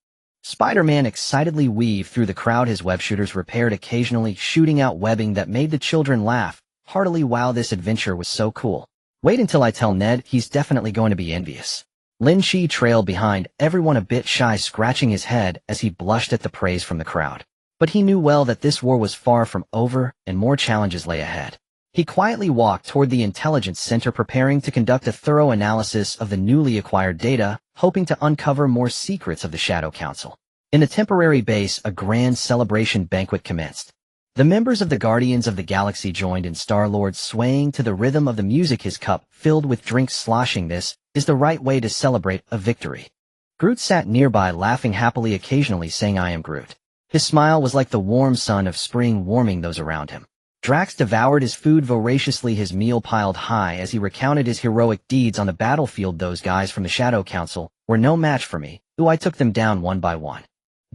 Spider-Man excitedly weaved through the crowd, his web shooters repaired, occasionally shooting out webbing that made the children laugh heartily. "Wow, this adventure was so cool. Wait until I tell Ned, he's definitely going to be envious." Lynch trailed behind, everyone a bit shy, scratching his head as he blushed at the praise from the crowd. But he knew well that this war was far from over and more challenges lay ahead. He quietly walked toward the intelligence center, preparing to conduct a thorough analysis of the newly acquired data, hoping to uncover more secrets of the Shadow Council. In the temporary base, a grand celebration banquet commenced. The members of the Guardians of the Galaxy joined in, Star-Lord swaying to the rhythm of the music, his cup filled with drinks sloshing. "This is the right way to celebrate a victory." Groot sat nearby, laughing happily, occasionally saying, "I am Groot." His smile was like the warm sun of spring, warming those around him. Drax devoured his food voraciously, his meal piled high as he recounted his heroic deeds on the battlefield. "Those guys from the Shadow Council were no match for me, though I took them down one by one."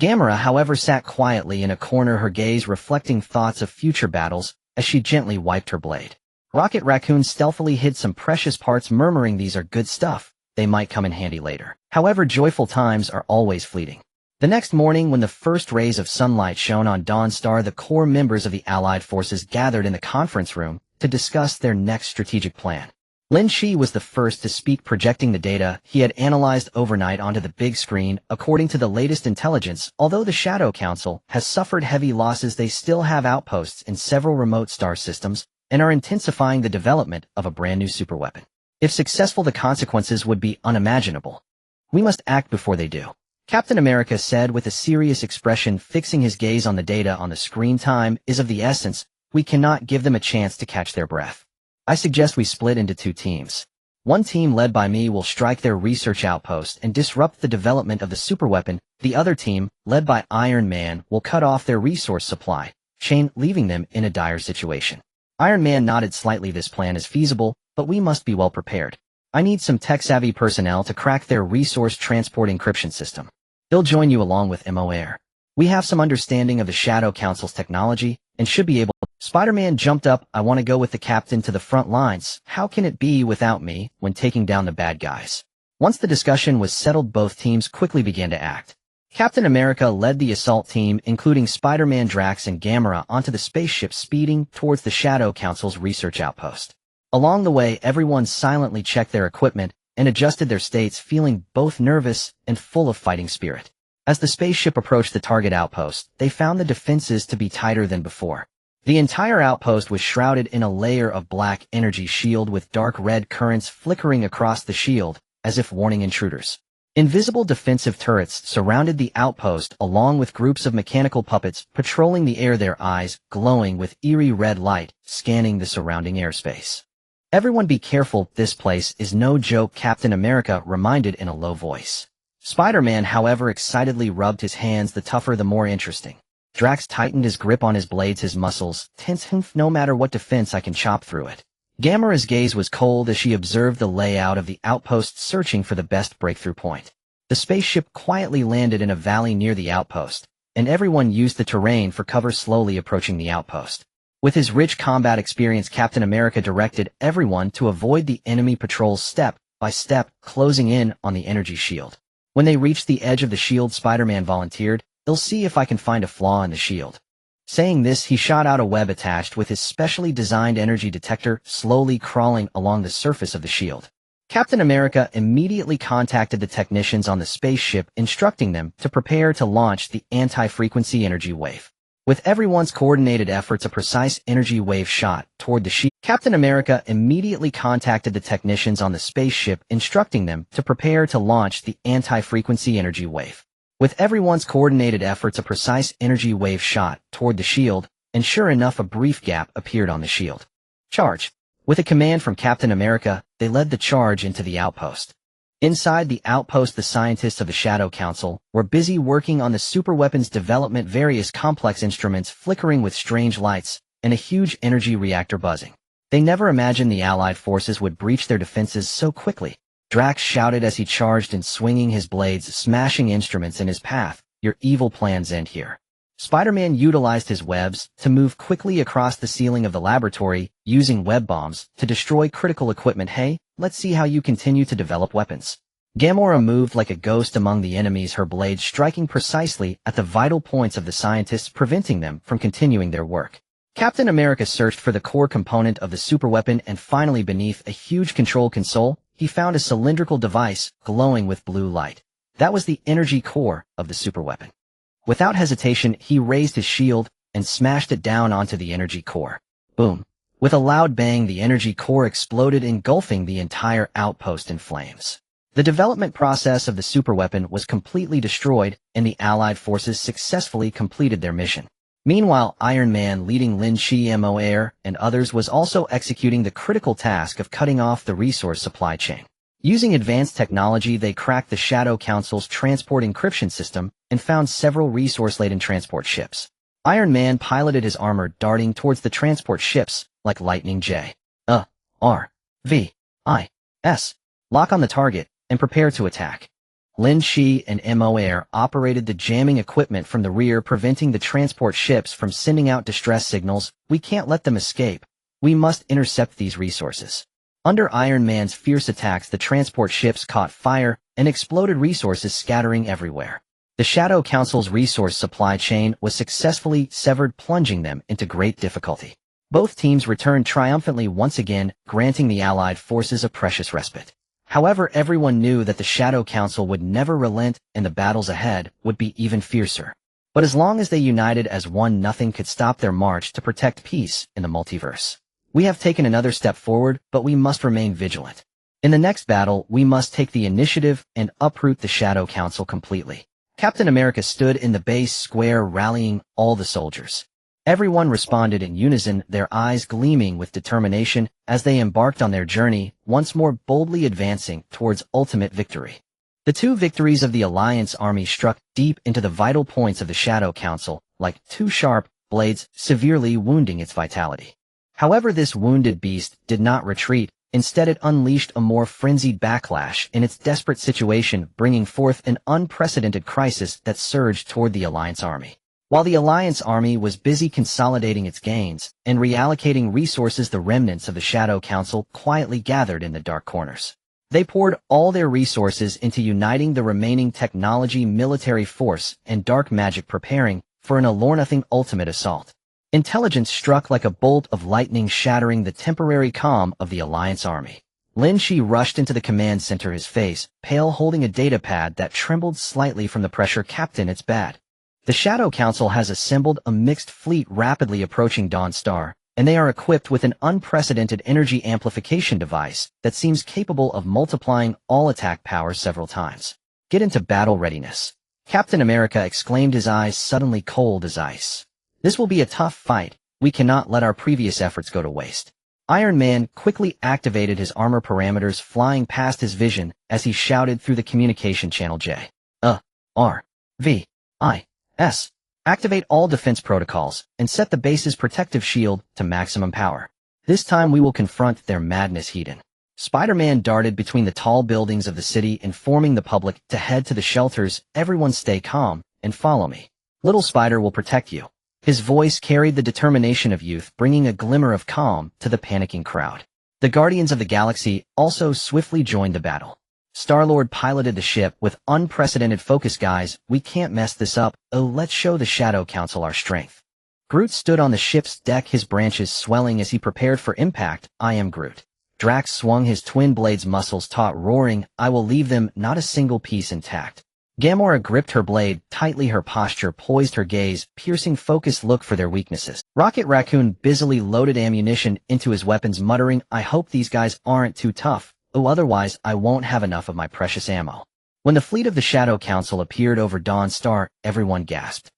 Gamora, however, sat quietly in a corner, her gaze reflecting thoughts of future battles as she gently wiped her blade. Rocket Raccoon stealthily hid some precious parts, murmuring, "These are good stuff. They might come in handy later." However, joyful times are always fleeting. The next morning, when the first rays of sunlight shone on Dawnstar, the core members of the Allied forces gathered in the conference room to discuss their next strategic plan. Lynch was the first to speak, projecting the data he had analyzed overnight onto the big screen. "According to the latest intelligence, although the Shadow Council has suffered heavy losses, they still have outposts in several remote star systems and are intensifying the development of a brand new superweapon. If successful, the consequences would be unimaginable. We must act before they do." Captain America said with a serious expression, fixing his gaze on the data on the screen. "Time is of the essence. We cannot give them a chance to catch their breath. I suggest we split into two teams. One team, led by me, will strike their research outpost and disrupt the development of the superweapon. The other team, led by Iron Man, will cut off their resource supply chain, leaving them in a dire situation." Iron Man nodded slightly. "This plan is feasible, but we must be well prepared. I need some tech-savvy personnel to crack their resource transport encryption system. They'll join you along with MOAir. We have some understanding of the Shadow Council's technology and should be able. Spider-Man jumped up. I want to go with the captain to the front lines. How can it be without me when taking down the bad guys? Once the discussion was settled, both teams quickly began to act. Captain America led the assault team, including Spider-Man, Drax, and Gamora, onto the spaceship, speeding towards the Shadow Council's research outpost. Along the way, everyone silently checked their equipment and adjusted their states, feeling both nervous and full of fighting spirit. As the spaceship approached the target outpost, they found the defenses to be tighter than before. The entire outpost was shrouded in a layer of black energy shield with dark red currents flickering across the shield, as if warning intruders. Invisible defensive turrets surrounded the outpost along with groups of mechanical puppets patrolling the air, their eyes glowing with eerie red light, scanning the surrounding airspace. Everyone be careful, this place is no joke, Captain America reminded in a low voice. Spider-Man, however, excitedly rubbed his hands, the tougher the more interesting. Drax tightened his grip on his blades, his muscles tense. No matter what defense, I can chop through it. Gamora's gaze was cold as she observed the layout of the outpost, searching for the best breakthrough point. The spaceship quietly landed in a valley near the outpost, and everyone used the terrain for cover, slowly approaching the outpost. With his rich combat experience, Captain America directed everyone to avoid the enemy patrols, step by step, closing in on the energy shield. When they reached the edge of the shield, Spider-Man volunteered, "They'll see if I can find a flaw in the shield." Saying this, he shot out a web attached with his specially designed energy detector, slowly crawling along the surface of the shield. Captain America immediately contacted the technicians on the spaceship, instructing them to prepare to launch the anti-frequency energy wave. With everyone's coordinated efforts, a precise energy wave shot toward the shield. Captain America immediately contacted the technicians on the spaceship, instructing them to prepare to launch the anti-frequency energy wave. With everyone's coordinated efforts, a precise energy wave shot toward the shield, and sure enough, a brief gap appeared on the shield. Charge! With a command from Captain America, they led the charge into the outpost. Inside the outpost, the scientists of the Shadow Council were busy working on the superweapons development, various complex instruments flickering with strange lights, and a huge energy reactor buzzing. They never imagined the Allied forces would breach their defenses so quickly. Drax shouted as he charged in, swinging his blades, smashing instruments in his path. "Your evil plans end here." Spider-Man utilized his webs to move quickly across the ceiling of the laboratory, using web bombs to destroy critical equipment. "Hey, let's see how you continue to develop weapons." Gamora moved like a ghost among the enemies, her blades striking precisely at the vital points of the scientists, preventing them from continuing their work. Captain America searched for the core component of the superweapon, and finally, beneath a huge control console, he found a cylindrical device glowing with blue light. That was the energy core of the superweapon. Without hesitation, he raised his shield and smashed it down onto the energy core. Boom! With a loud bang, the energy core exploded, engulfing the entire outpost in flames. The development process of the superweapon was completely destroyed, and the Allied forces successfully completed their mission. Meanwhile, Iron Man, leading Lynch, MOAir, and others, was also executing the critical task of cutting off the resource supply chain. Using advanced technology, they cracked the Shadow Council's transport encryption system and found several resource-laden transport ships. Iron Man piloted his armor, darting towards the transport ships like lightning. R-V-I-S. Lock on the target and prepare to attack. Lynch and MOAir operated the jamming equipment from the rear, preventing the transport ships from sending out distress signals. "We can't let them escape. We must intercept these resources." Under Iron Man's fierce attacks, the transport ships caught fire and exploded, resources scattering everywhere. The Shadow Council's resource supply chain was successfully severed, plunging them into great difficulty. Both teams returned triumphantly once again, granting the Allied forces a precious respite. However, everyone knew that the Shadow Council would never relent, and the battles ahead would be even fiercer. But as long as they united as one, nothing could stop their march to protect peace in the multiverse. We have taken another step forward, but we must remain vigilant. In the next battle, we must take the initiative and uproot the Shadow Council completely. Captain America stood in the base square, rallying all the soldiers. Everyone responded in unison, their eyes gleaming with determination as they embarked on their journey, once more boldly advancing towards ultimate victory. The two victories of the Alliance army struck deep into the vital points of the Shadow Council, like two sharp blades, severely wounding its vitality. However, this wounded beast did not retreat, Instead, it unleashed a more frenzied backlash in its desperate situation, bringing forth an unprecedented crisis that surged toward the Alliance army. While the Alliance army was busy consolidating its gains and reallocating resources, the remnants of the Shadow Council quietly gathered in the dark corners. They poured all their resources into uniting the remaining technology, military force, and dark magic, preparing for an all-or-nothing ultimate assault. Intelligence struck like a bolt of lightning, shattering the temporary calm of the Alliance army. Lynch rushed into the command center, his face pale, holding a datapad that trembled slightly from the pressure. "Captain, it's bad. The Shadow Council has assembled a mixed fleet rapidly approaching Dawnstar, and they are equipped with an unprecedented energy amplification device that seems capable of multiplying all attack power several times. Get into battle readiness." Captain America exclaimed, his eyes suddenly cold as ice. "This will be a tough fight. We cannot let our previous efforts go to waste." Iron Man quickly activated his armor parameters, flying past his vision as he shouted through the communication channel, J.R.V.I.S. Activate all defense protocols and set the base's protective shield to maximum power. This time we will confront their madness head-on." Spider-Man darted between the tall buildings of the city, informing the public to head to the shelters. "Everyone stay calm and follow me. Little Spider will protect you." His voice carried the determination of youth, bringing a glimmer of calm to the panicking crowd. The Guardians of the Galaxy also swiftly joined the battle. Star-Lord piloted the ship with unprecedented focus. "Guys, we can't mess this up. Oh, let's show the Shadow Council our strength." Groot stood on the ship's deck, his branches swelling as he prepared for impact. "I am Groot." Drax swung his twin blades, muscles taut, roaring, "I will leave them not a single piece intact." Gamora gripped her blade tightly, her posture poised, her gaze piercing, focused look for their weaknesses. Rocket Raccoon busily loaded ammunition into his weapons, muttering, "I hope these guys aren't too tough. Oh, otherwise I won't have enough of my precious ammo." When the fleet of the Shadow Council appeared over Dawnstar, everyone gasped.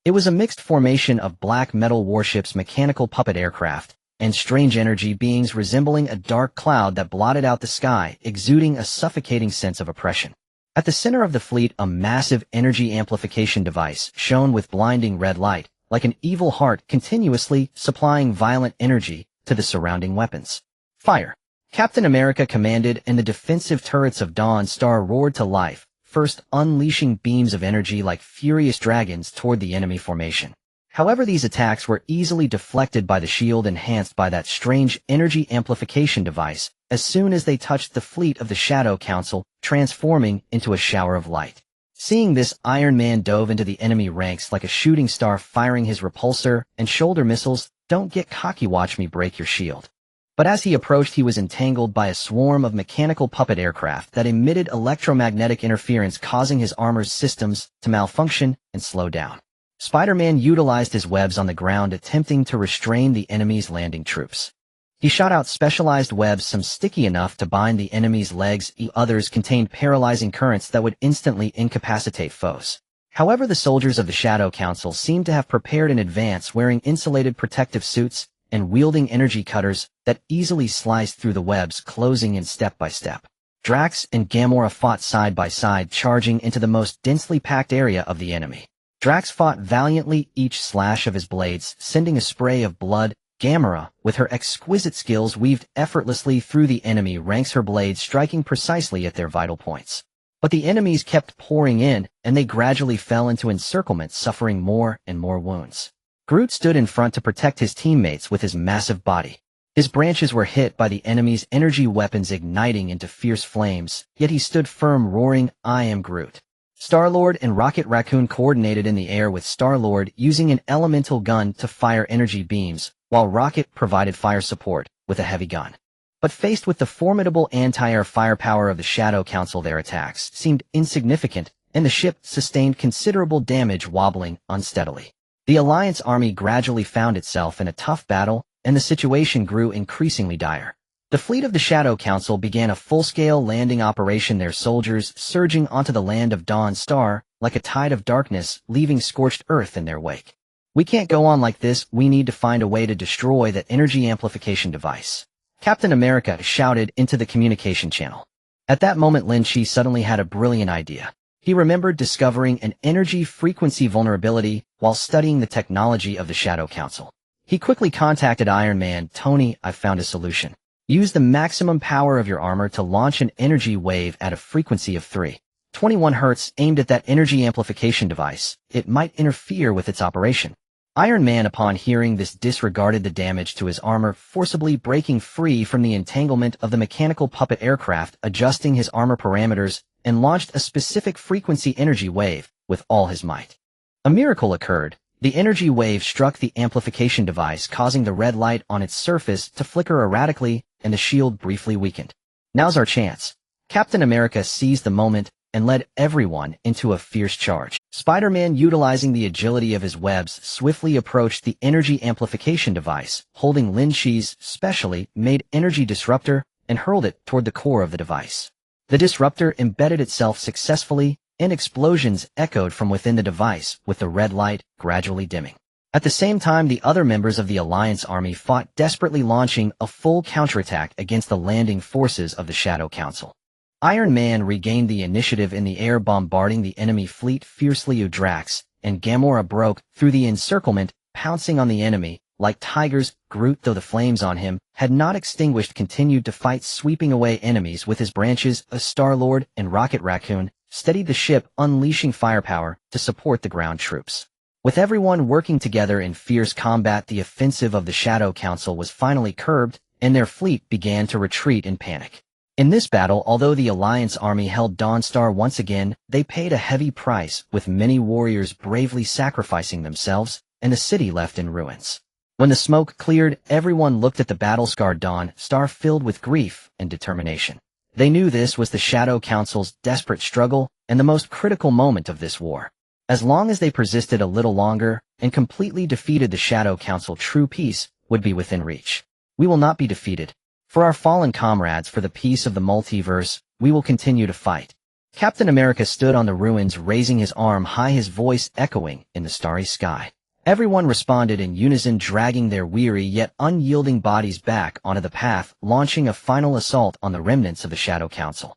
It was a mixed formation of black metal warships, mechanical puppet aircraft, and strange energy beings resembling a dark cloud that blotted out the sky, exuding a suffocating sense of oppression. At the center of the fleet, a massive energy amplification device shone with blinding red light, like an evil heart, continuously supplying violent energy to the surrounding weapons. "Fire!" Captain America commanded, and the defensive turrets of Dawnstar roared to life, first unleashing beams of energy like furious dragons toward the enemy formation. However, these attacks were easily deflected by the shield enhanced by that strange energy amplification device as soon as they touched the fleet of the Shadow Council, transforming into a shower of light. Seeing this, Iron Man dove into the enemy ranks like a shooting star, firing his repulsor and shoulder missiles. "Don't get cocky, watch me break your shield." But as he approached, he was entangled by a swarm of mechanical puppet aircraft that emitted electromagnetic interference, causing his armor's systems to malfunction and slow down. Spider-Man utilized his webs on the ground, attempting to restrain the enemy's landing troops. He shot out specialized webs, some sticky enough to bind the enemy's legs, others contained paralyzing currents that would instantly incapacitate foes. However, the soldiers of the Shadow Council seemed to have prepared in advance, wearing insulated protective suits and wielding energy cutters that easily sliced through the webs, closing in step by step. Drax and Gamora fought side by side, charging into the most densely packed area of the enemy. Drax fought valiantly, each slash of his blades sending a spray of blood. Gamora, with her exquisite skills, weaved effortlessly through the enemy ranks, her blades striking precisely at their vital points. But the enemies kept pouring in, and they gradually fell into encirclement, suffering more and more wounds. Groot stood in front to protect his teammates with his massive body. His branches were hit by the enemy's energy weapons, igniting into fierce flames, yet he stood firm, roaring, "I am Groot." Star-Lord and Rocket Raccoon coordinated in the air, with Star-Lord using an elemental gun to fire energy beams, while Rocket provided fire support with a heavy gun. But faced with the formidable anti-air firepower of the Shadow Council, their attacks seemed insignificant, and the ship sustained considerable damage, wobbling unsteadily. The Alliance army gradually found itself in a tough battle, and the situation grew increasingly dire. The fleet of the Shadow Council began a full-scale landing operation, their soldiers surging onto the land of Dawnstar like a tide of darkness, leaving scorched earth in their wake. "We can't go on like this. We need to find a way to destroy that energy amplification device," Captain America shouted into the communication channel. At that moment, Lynch suddenly had a brilliant idea. He remembered discovering an energy frequency vulnerability while studying the technology of the Shadow Council. He quickly contacted Iron Man. "Tony, I've found a solution." Use the maximum power of your armor to launch an energy wave at a frequency of 321 Hz aimed at that energy amplification device. It might interfere with its operation. Iron Man, upon hearing this, disregarded the damage to his armor, forcibly breaking free from the entanglement of the mechanical puppet aircraft, adjusting his armor parameters, and launched a specific frequency energy wave with all his might. A miracle occurred. The energy wave struck the amplification device, causing the red light on its surface to flicker erratically, and the shield briefly weakened. Now's our chance. Captain America seized the moment and led everyone into a fierce charge. Spider-Man, utilizing the agility of his webs, swiftly approached the energy amplification device, holding Lynch's specially made energy disruptor, and hurled it toward the core of the device. The disruptor embedded itself successfully, and explosions echoed from within the device, with the red light gradually dimming. At the same time, the other members of the Alliance army fought desperately, launching a full counterattack against the landing forces of the Shadow Council. Iron Man regained the initiative in the air, bombarding the enemy fleet fiercely. Drax and Gamora broke through the encirclement, pouncing on the enemy. Like tigers, Groot, though the flames on him had not extinguished, continued to fight, sweeping away enemies with his branches. Star-Lord and Rocket Raccoon steadied the ship, unleashing firepower to support the ground troops. With everyone working together in fierce combat, the offensive of the Shadow Council was finally curbed, and their fleet began to retreat in panic. In this battle, although the Alliance army held Dawnstar once again, they paid a heavy price, with many warriors bravely sacrificing themselves, and the city left in ruins. When the smoke cleared, everyone looked at the battle-scarred Dawnstar, filled with grief and determination. They knew this was the Shadow Council's desperate struggle, and the most critical moment of this war. As long as they persisted a little longer and completely defeated the Shadow Council, true peace would be within reach. We will not be defeated. For our fallen comrades, for the peace of the multiverse, we will continue to fight. Captain America stood on the ruins, raising his arm high, his voice echoing in the starry sky. Everyone responded in unison, dragging their weary yet unyielding bodies back onto the path, launching a final assault on the remnants of the Shadow Council.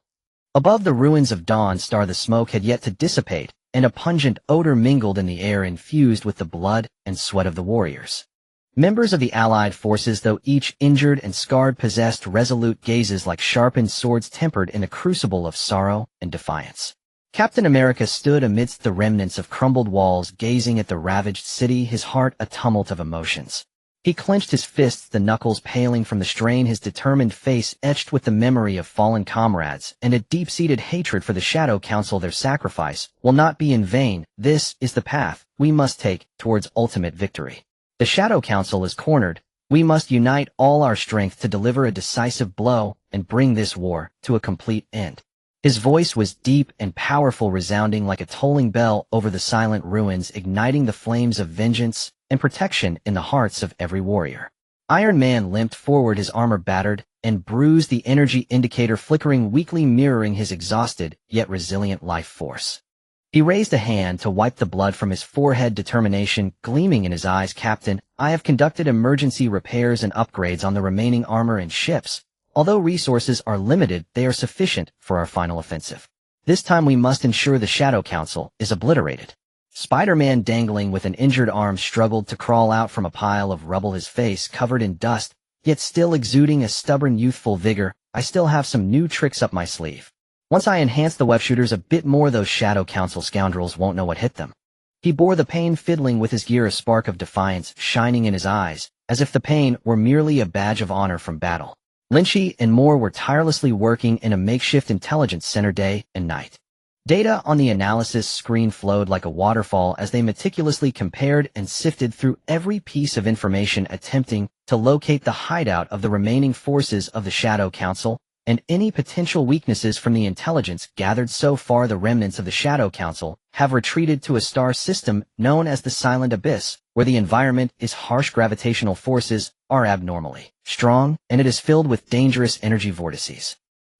Above the ruins of Dawnstar, the smoke had yet to dissipate, and a pungent odor mingled in the air, infused with the blood and sweat of the warriors. Members of the Allied forces, though each injured and scarred, possessed resolute gazes like sharpened swords tempered in a crucible of sorrow and defiance. Captain America stood amidst the remnants of crumbled walls, gazing at the ravaged city, his heart a tumult of emotions. He clenched his fists, the knuckles paling from the strain, his determined face etched with the memory of fallen comrades, and a deep-seated hatred for the Shadow Council. Their sacrifice will not be in vain. This is the path we must take towards ultimate victory. The Shadow Council is cornered. We must unite all our strength to deliver a decisive blow and bring this war to a complete end. His voice was deep and powerful, resounding like a tolling bell over the silent ruins, igniting the flames of vengeance and protection in the hearts of every warrior. Iron Man limped forward, his armor battered and bruised, the energy indicator flickering weakly, mirroring his exhausted yet resilient life force. He raised a hand to wipe the blood from his forehead, determination gleaming in his eyes. Captain, I have conducted emergency repairs and upgrades on the remaining armor and ships. Although resources are limited, they are sufficient for our final offensive. This time we must ensure the Shadow Council is obliterated. Spider-Man, dangling with an injured arm, struggled to crawl out from a pile of rubble, his face covered in dust, yet still exuding a stubborn youthful vigor. I still have some new tricks up my sleeve. Once I enhance the web shooters a bit more, those Shadow Council scoundrels won't know what hit them. He bore the pain, fiddling with his gear, a spark of defiance shining in his eyes, as if the pain were merely a badge of honor from battle. Lynch and more were tirelessly working in a makeshift intelligence center day and night. Data on the analysis screen flowed like a waterfall as they meticulously compared and sifted through every piece of information, attempting to locate the hideout of the remaining forces of the Shadow Council and any potential weaknesses from the intelligence gathered so far. The remnants of the Shadow Council have retreated to a star system known as the Silent Abyss, where the environment is harsh, gravitational forces are abnormally strong, and it is filled with dangerous energy vortices.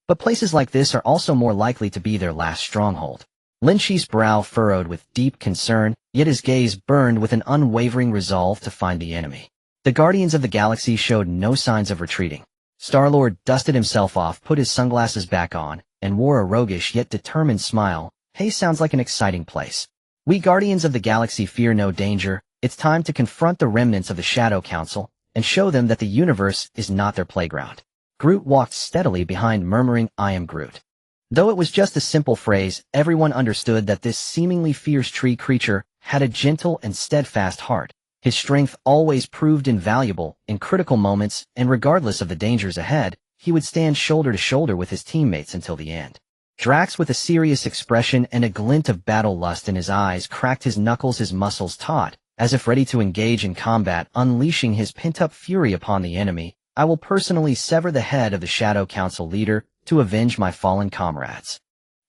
But places like this are also more likely to be their last stronghold. Lynch's brow furrowed with deep concern, yet his gaze burned with an unwavering resolve to find the enemy. The Guardians of the Galaxy showed no signs of retreating. Star-Lord dusted himself off, put his sunglasses back on, and wore a roguish yet determined smile. Hey, sounds like an exciting place. We Guardians of the Galaxy fear no danger. It's time to confront the remnants of the Shadow Council and show them that the universe is not their playground. Groot walked steadily behind, murmuring, "I am Groot." Though it was just a simple phrase, everyone understood that this seemingly fierce tree creature had a gentle and steadfast heart. His strength always proved invaluable in critical moments, and regardless of the dangers ahead, he would stand shoulder to shoulder with his teammates until the end. Drax, with a serious expression and a glint of battle lust in his eyes, cracked his knuckles, his muscles taut, as if ready to engage in combat, unleashing his pent-up fury upon the enemy. "I will personally sever the head of the Shadow Council leader to avenge my fallen comrades."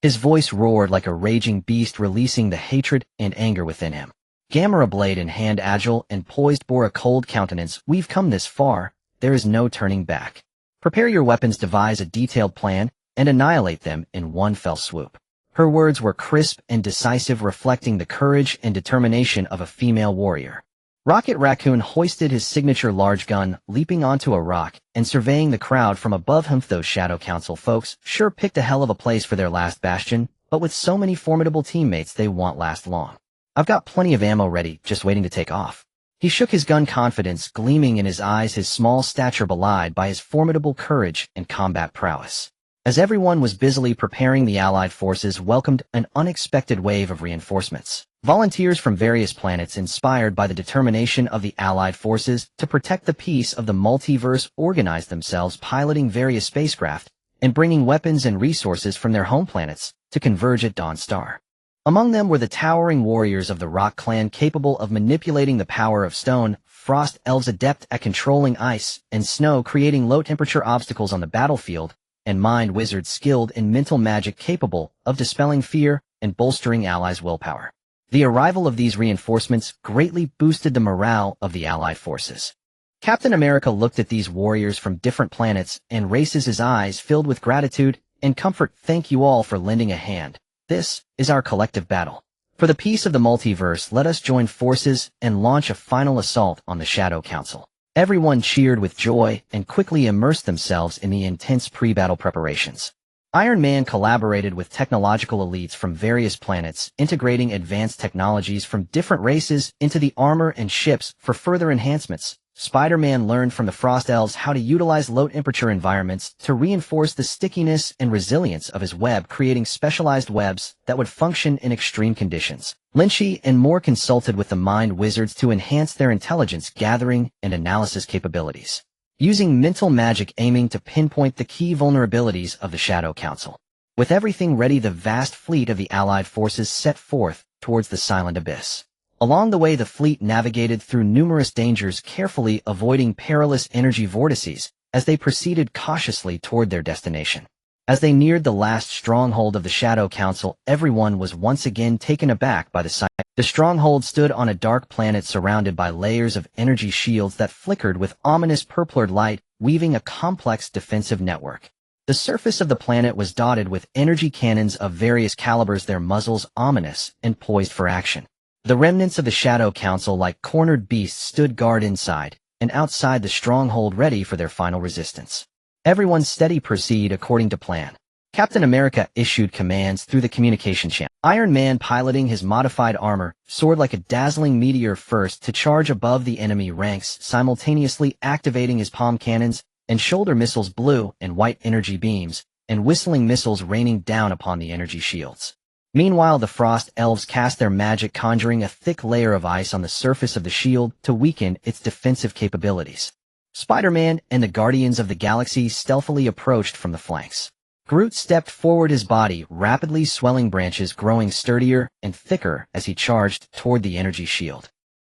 His voice roared like a raging beast, releasing the hatred and anger within him. Gamera blade in hand, agile and poised, bore a cold countenance. "We've come this far. There is no turning back. Prepare your weapons, devise a detailed plan, and annihilate them in one fell swoop." Her words were crisp and decisive, reflecting the courage and determination of a female warrior. Rocket Raccoon hoisted his signature large gun, leaping onto a rock and surveying the crowd from above him. "Those Shadow Council folks sure picked a hell of a place for their last bastion, but with so many formidable teammates they won't last long. I've got plenty of ammo ready, just waiting to take off." He shook his gun, confidence gleaming in his eyes, his small stature belied by his formidable courage and combat prowess. As everyone was busily preparing, the Allied forces welcomed an unexpected wave of reinforcements. Volunteers from various planets, inspired by the determination of the Allied forces to protect the peace of the multiverse, organized themselves, piloting various spacecraft and bringing weapons and resources from their home planets to converge at Dawnstar. Among them were the towering warriors of the Rock Clan, capable of manipulating the power of stone, frost elves adept at controlling ice and snow, creating low-temperature obstacles on the battlefield, and mind wizards skilled in mental magic, capable of dispelling fear and bolstering allies' willpower. The arrival of these reinforcements greatly boosted the morale of the Allied forces. Captain America looked at these warriors from different planets and races, his eyes filled with gratitude and comfort. "Thank you all for lending a hand. This is our collective battle. For the peace of the multiverse, let us join forces and launch a final assault on the Shadow Council." Everyone cheered with joy and quickly immersed themselves in the intense pre-battle preparations. Iron Man collaborated with technological elites from various planets, integrating advanced technologies from different races into the armor and ships for further enhancements. Spider-Man learned from the Frost Elves how to utilize low-temperature environments to reinforce the stickiness and resilience of his web, creating specialized webs that would function in extreme conditions. Lynch and more consulted with the Mind Wizards to enhance their intelligence gathering and analysis capabilities, using mental magic aiming to pinpoint the key vulnerabilities of the Shadow Council. With everything ready, the vast fleet of the Allied forces set forth towards the Silent Abyss. Along the way, the fleet navigated through numerous dangers, carefully avoiding perilous energy vortices as they proceeded cautiously toward their destination. As they neared the last stronghold of the Shadow Council, everyone was once again taken aback by the sight. The stronghold stood on a dark planet surrounded by layers of energy shields that flickered with ominous purplured light, weaving a complex defensive network. The surface of the planet was dotted with energy cannons of various calibers, their muzzles ominous and poised for action. The remnants of the Shadow Council, like cornered beasts, stood guard inside and outside the stronghold, ready for their final resistance. Everyone steady, proceed according to plan. Captain America issued commands through the communication channel. Iron Man, piloting his modified armor, soared like a dazzling meteor, first to charge above the enemy ranks, simultaneously activating his palm cannons and shoulder missiles, blue and white energy beams, and whistling missiles raining down upon the energy shields. Meanwhile, the Frost Elves cast their magic, conjuring a thick layer of ice on the surface of the shield to weaken its defensive capabilities. Spider-Man and the Guardians of the Galaxy stealthily approached from the flanks. Groot stepped forward, his body rapidly swelling, branches growing sturdier and thicker as he charged toward the energy shield.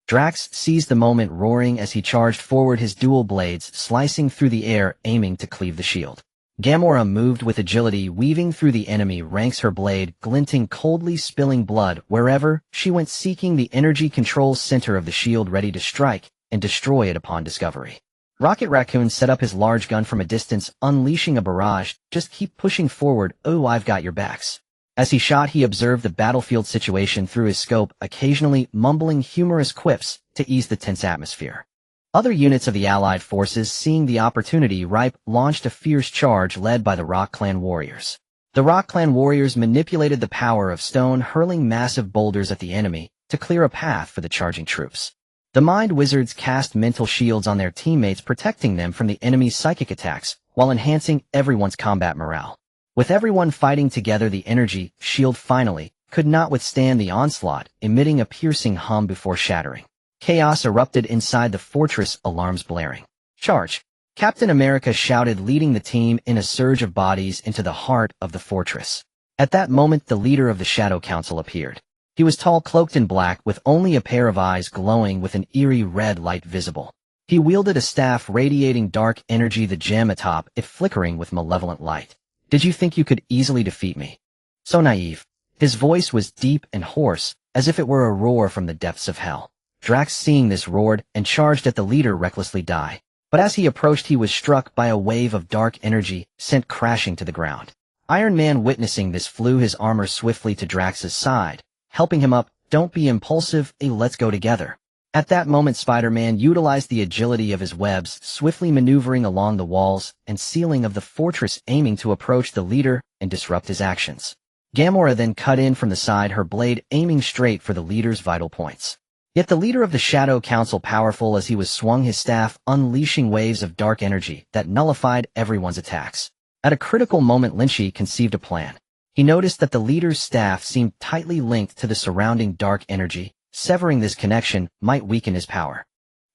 Drax seized the moment, roaring as he charged forward, his dual blades slicing through the air, aiming to cleave the shield. Gamora moved with agility, weaving through the enemy ranks, her blade glinting coldly, spilling blood wherever she went, seeking the energy control center of the shield, ready to strike and destroy it upon discovery. Rocket Raccoon set up his large gun from a distance, unleashing a barrage. "Just keep pushing forward, oh, I've got your backs." As he shot, he observed the battlefield situation through his scope, occasionally mumbling humorous quips to ease the tense atmosphere. Other units of the Allied forces, seeing the opportunity ripe, launched a fierce charge led by the Rock Clan warriors. The Rock Clan warriors manipulated the power of stone, hurling massive boulders at the enemy to clear a path for the charging troops. The Mind Wizards cast mental shields on their teammates, protecting them from the enemy's psychic attacks, while enhancing everyone's combat morale. With everyone fighting together, the energy shield finally could not withstand the onslaught, emitting a piercing hum before shattering. Chaos erupted inside the fortress, alarms blaring. Charge! Captain America shouted, leading the team in a surge of bodies into the heart of the fortress. At that moment, the leader of the Shadow Council appeared. He was tall, cloaked in black, with only a pair of eyes glowing with an eerie red light visible. He wielded a staff radiating dark energy, the gem atop it flickering with malevolent light. Did you think you could easily defeat me? So naive. His voice was deep and hoarse, as if it were a roar from the depths of hell. Drax, seeing this, roared and charged at the leader, recklessly die. But as he approached, he was struck by a wave of dark energy, sent crashing to the ground. Iron Man, witnessing this, flew his armor swiftly to Drax's side, helping him up. Don't be impulsive, let's go together. At that moment, Spider-Man utilized the agility of his webs, swiftly maneuvering along the walls and ceiling of the fortress, aiming to approach the leader and disrupt his actions. Gamora then cut in from the side, her blade aiming straight for the leader's vital points. Yet the leader of the Shadow Council, powerful as he was, swung his staff, unleashing waves of dark energy that nullified everyone's attacks. At a critical moment, Lynch conceived a plan. He noticed that the leader's staff seemed tightly linked to the surrounding dark energy. Severing this connection might weaken his power.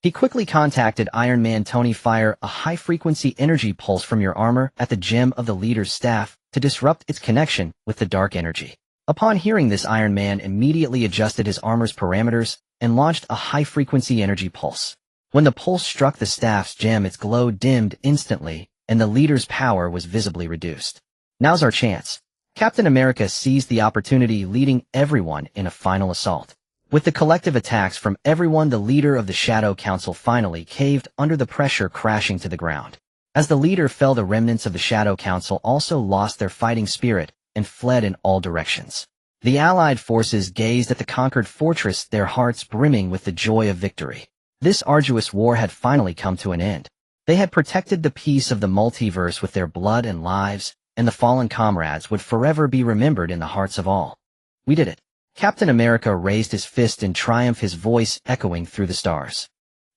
He quickly contacted Iron Man. Tony, fire a high-frequency energy pulse from your armor at the gem of the leader's staff to disrupt its connection with the dark energy. Upon hearing this, Iron Man immediately adjusted his armor's parameters and launched a high-frequency energy pulse. When the pulse struck the staff's gem, its glow dimmed instantly, and the leader's power was visibly reduced. Now's our chance. Captain America seized the opportunity, leading everyone in a final assault. With the collective attacks from everyone, the leader of the Shadow Council finally caved under the pressure, crashing to the ground. As the leader fell, the remnants of the Shadow Council also lost their fighting spirit and fled in all directions. The Allied forces gazed at the conquered fortress, their hearts brimming with the joy of victory. This arduous war had finally come to an end. They had protected the peace of the multiverse with their blood and lives, and the fallen comrades would forever be remembered in the hearts of all. We did it. Captain America raised his fist in triumph, his voice echoing through the stars.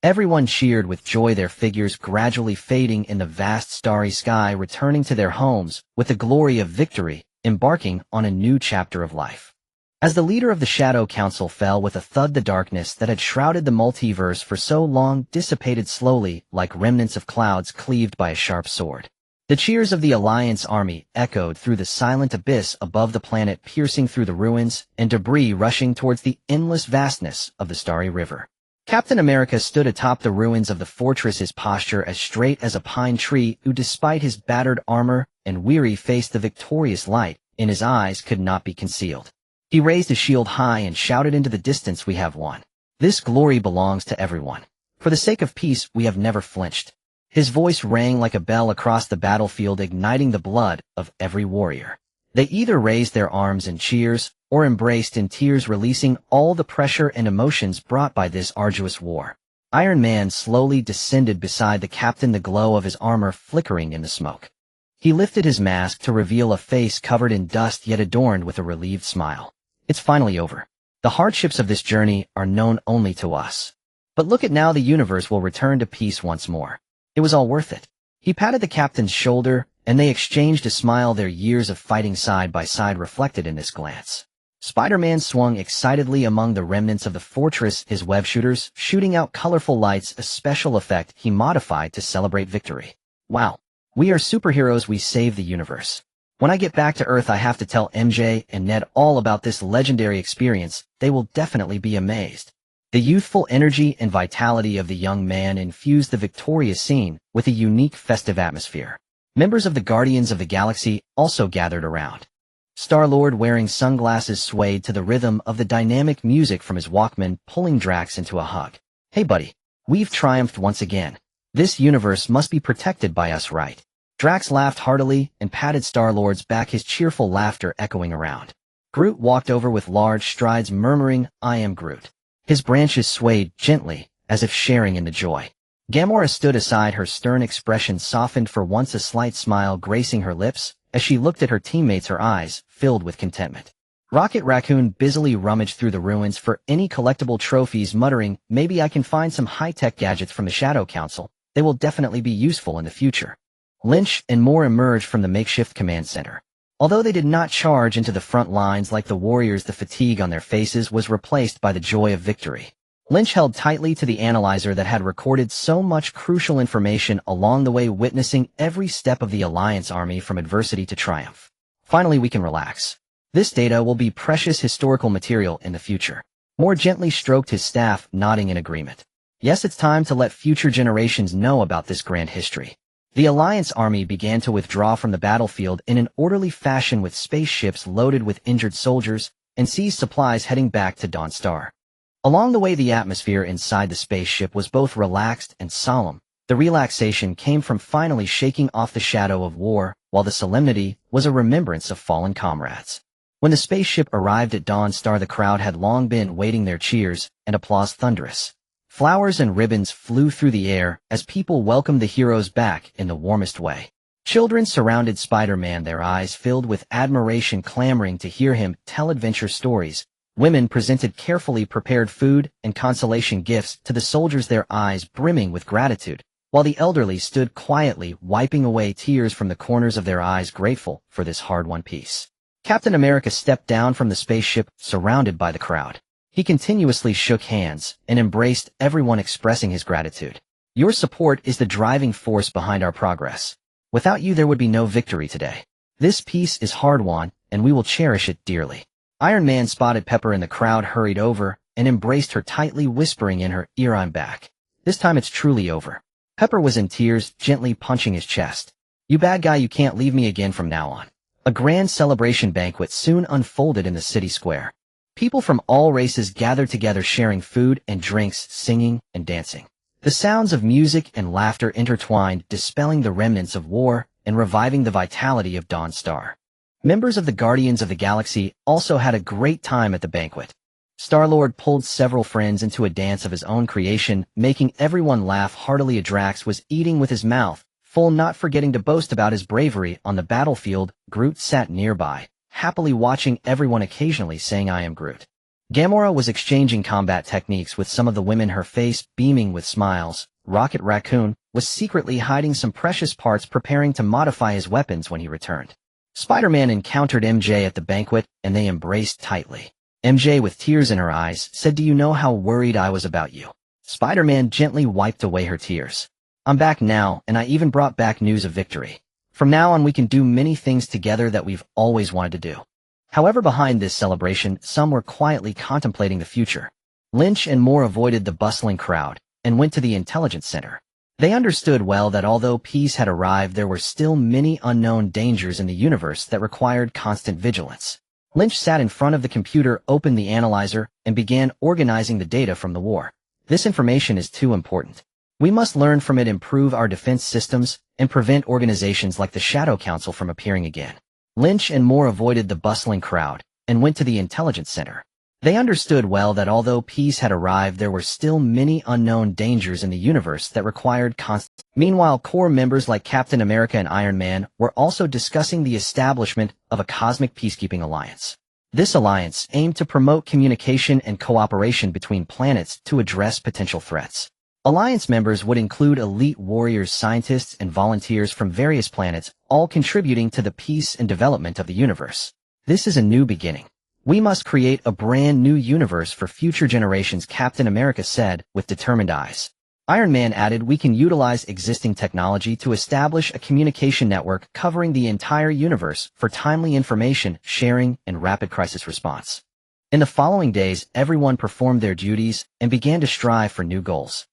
Everyone cheered with joy, their figures gradually fading in the vast starry sky, returning to their homes with the glory of victory, embarking on a new chapter of life. As the leader of the Shadow Council fell with a thud, the darkness that had shrouded the multiverse for so long dissipated slowly, like remnants of clouds cleaved by a sharp sword. The cheers of the Alliance army echoed through the silent abyss above the planet, piercing through the ruins and debris rushing towards the endless vastness of the Starry River. Captain America stood atop the ruins of the fortress, his posture as straight as a pine tree, who, despite his battered armor and weary face, the victorious light in his eyes could not be concealed. He raised his shield high and shouted into the distance, "We have won. This glory belongs to everyone. For the sake of peace, we have never flinched." His voice rang like a bell across the battlefield, igniting the blood of every warrior. They either raised their arms in cheers or embraced in tears, releasing all the pressure and emotions brought by this arduous war. Iron Man slowly descended beside the captain, the glow of his armor flickering in the smoke. He lifted his mask to reveal a face covered in dust, yet adorned with a relieved smile. It's finally over. The hardships of this journey are known only to us. But look at now, the universe will return to peace once more. It was all worth it. He patted the captain's shoulder, and they exchanged a smile, their years of fighting side by side reflected in this glance. Spider-Man swung excitedly among the remnants of the fortress, his web shooters shooting out colorful lights, a special effect he modified to celebrate victory. Wow. We are superheroes, we saved the universe. When I get back to Earth, I have to tell MJ and Ned all about this legendary experience. They will definitely be amazed. The youthful energy and vitality of the young man infused the victorious scene with a unique festive atmosphere. Members of the Guardians of the Galaxy also gathered around. Star-Lord, wearing sunglasses, swayed to the rhythm of the dynamic music from his Walkman, pulling Drax into a hug. "Hey buddy, we've triumphed once again. This universe must be protected by us, right?" Drax laughed heartily and patted Star-Lord's back, his cheerful laughter echoing around. Groot walked over with large strides, murmuring, "I am Groot." His branches swayed gently, as if sharing in the joy. Gamora stood aside, her stern expression softened for once, a slight smile gracing her lips as she looked at her teammates, her eyes filled with contentment. Rocket Raccoon busily rummaged through the ruins for any collectible trophies, muttering, "Maybe I can find some high-tech gadgets from the Shadow Council. They will definitely be useful in the future." Lynch and more emerged from the makeshift command center. Although they did not charge into the front lines like the warriors, the fatigue on their faces was replaced by the joy of victory. Lynch held tightly to the analyzer that had recorded so much crucial information along the way, witnessing every step of the Alliance army from adversity to triumph. Finally, we can relax. This data will be precious historical material in the future. Moore gently stroked his staff, nodding in agreement. Yes, it's time to let future generations know about this grand history. The Alliance army began to withdraw from the battlefield in an orderly fashion, with spaceships loaded with injured soldiers and seized supplies heading back to Dawnstar. Along the way, the atmosphere inside the spaceship was both relaxed and solemn. The relaxation came from finally shaking off the shadow of war, while the solemnity was a remembrance of fallen comrades. When the spaceship arrived at Dawnstar, the crowd had long been waiting, their cheers and applause thunderous. Flowers and ribbons flew through the air as people welcomed the heroes back in the warmest way. Children surrounded Spider-Man, their eyes filled with admiration, clamoring to hear him tell adventure stories. Women presented carefully prepared food and consolation gifts to the soldiers, their eyes brimming with gratitude, while the elderly stood quietly, wiping away tears from the corners of their eyes, grateful for this hard-won peace. Captain America stepped down from the spaceship, surrounded by the crowd. He continuously shook hands and embraced everyone, expressing his gratitude. Your support is the driving force behind our progress. Without you, there would be no victory today. This peace is hard-won, and we will cherish it dearly. Iron Man spotted Pepper in the crowd, hurried over, and embraced her tightly, whispering in her ear, "I'm back. This time it's truly over." Pepper was in tears, gently punching his chest. "You bad guy, you can't leave me again from now on." A grand celebration banquet soon unfolded in the city square. People from all races gathered together, sharing food and drinks, singing and dancing. The sounds of music and laughter intertwined, dispelling the remnants of war and reviving the vitality of Dawnstar. Members of the Guardians of the Galaxy also had a great time at the banquet. Star-Lord pulled several friends into a dance of his own creation, making everyone laugh heartily. Drax was eating with his mouth full, not forgetting to boast about his bravery on the battlefield. Groot sat nearby, happily watching everyone, occasionally saying, "I am Groot." Gamora was exchanging combat techniques with some of the women, her face beaming with smiles. Rocket Raccoon was secretly hiding some precious parts, preparing to modify his weapons when he returned. Spider-Man encountered MJ at the banquet, and they embraced tightly. MJ, with tears in her eyes, said, "Do you know how worried I was about you?" Spider-Man gently wiped away her tears. "I'm back now, and I even brought back news of victory. From now on, we can do many things together that we've always wanted to do." However, behind this celebration, some were quietly contemplating the future. Lynch and Moore avoided the bustling crowd and went to the intelligence center. They understood well that although peace had arrived, there were still many unknown dangers in the universe that required constant vigilance. Lynch sat in front of the computer, opened the analyzer, and began organizing the data from the war. "This information is too important. We must learn from it, improve our defense systems, and prevent organizations like the Shadow Council from appearing again." Lynch and Moore avoided the bustling crowd and went to the intelligence center. They understood well that although peace had arrived, there were still many unknown dangers in the universe that required constant. Meanwhile, core members like Captain America and Iron Man were also discussing the establishment of a cosmic peacekeeping alliance. This alliance aimed to promote communication and cooperation between planets to address potential threats. Alliance members would include elite warriors, scientists, and volunteers from various planets, all contributing to the peace and development of the universe. "This is a new beginning. We must create a brand new universe for future generations," Captain America said with determined eyes. Iron Man added, "We can utilize existing technology to establish a communication network covering the entire universe for timely information sharing and rapid crisis response." In the following days, everyone performed their duties and began to strive for new goals.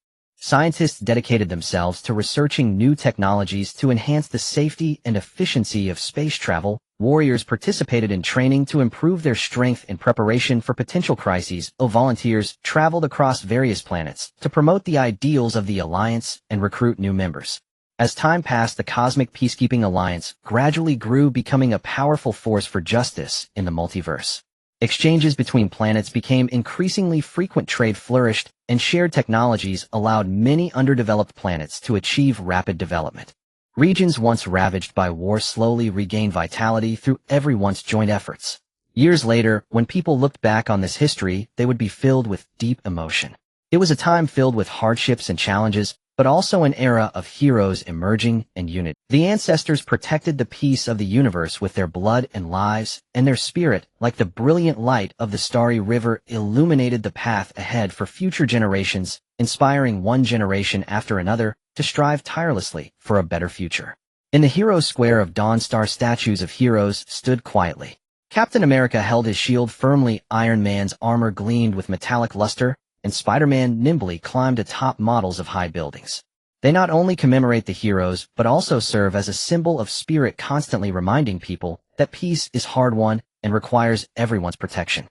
Scientists dedicated themselves to researching new technologies to enhance the safety and efficiency of space travel. Warriors participated in training to improve their strength in preparation for potential crises. Volunteers traveled across various planets to promote the ideals of the Alliance and recruit new members. As time passed, the Cosmic Peacekeeping Alliance gradually grew, becoming a powerful force for justice in the multiverse. Exchanges between planets became increasingly frequent, trade flourished, and shared technologies allowed many underdeveloped planets to achieve rapid development. Regions once ravaged by war slowly regained vitality through everyone's joint efforts. Years later, when people looked back on this history, they would be filled with deep emotion. It was a time filled with hardships and challenges, but also an era of heroes emerging and unity. The ancestors protected the peace of the universe with their blood and lives, and their spirit, like the brilliant light of the starry river, illuminated the path ahead for future generations, inspiring one generation after another to strive tirelessly for a better future. In the Hero Square of Dawnstar, statues of heroes stood quietly. Captain America held his shield firmly, Iron Man's armor gleamed with metallic luster, and Spider-Man nimbly climbed atop models of high buildings. They not only commemorate the heroes, but also serve as a symbol of spirit, constantly reminding people that peace is hard-won and requires everyone's protection.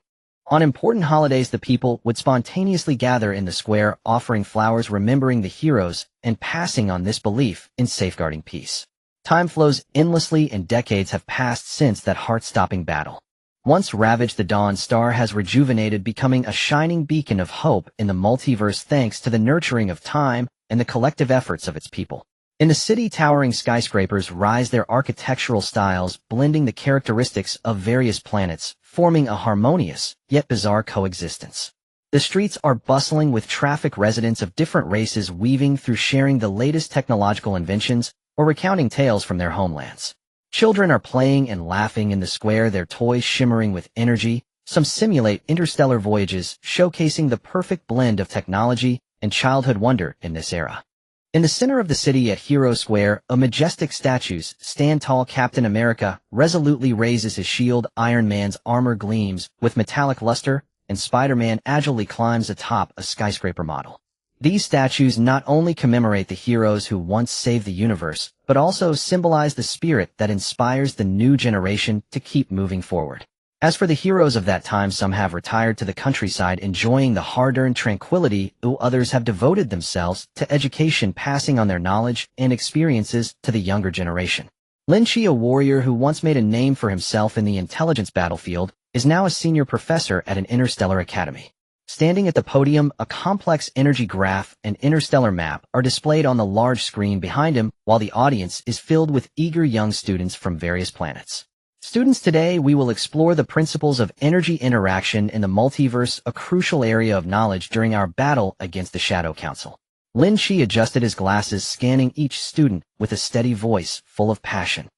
On important holidays, the people would spontaneously gather in the square, offering flowers, remembering the heroes, and passing on this belief in safeguarding peace. Time flows endlessly, and decades have passed since that heart-stopping battle. Once ravaged, the Dawn Star has rejuvenated, becoming a shining beacon of hope in the multiverse thanks to the nurturing of time and the collective efforts of its people. In the city, towering skyscrapers rise, their architectural styles blending the characteristics of various planets, forming a harmonious, yet bizarre coexistence. The streets are bustling with traffic, residents of different races weaving through, sharing the latest technological inventions or recounting tales from their homelands. Children are playing and laughing in the square, their toys shimmering with energy. Some simulate interstellar voyages, showcasing the perfect blend of technology and childhood wonder in this era. In the center of the city at Hero Square, a majestic statues stand tall. Captain America resolutely raises his shield, Iron Man's armor gleams with metallic luster, and Spider-Man agilely climbs atop a skyscraper model. These statues not only commemorate the heroes who once saved the universe, but also symbolize the spirit that inspires the new generation to keep moving forward. As for the heroes of that time, some have retired to the countryside enjoying the hard-earned tranquility, while others have devoted themselves to education, passing on their knowledge and experiences to the younger generation. Lynch, a warrior who once made a name for himself in the intelligence battlefield, is now a senior professor at an interstellar academy. Standing at the podium, a complex energy graph and interstellar map are displayed on the large screen behind him, while the audience is filled with eager young students from various planets. Students, today we will explore the principles of energy interaction in the multiverse, a crucial area of knowledge during our battle against the Shadow Council. Lynch adjusted his glasses, scanning each student with a steady voice full of passion.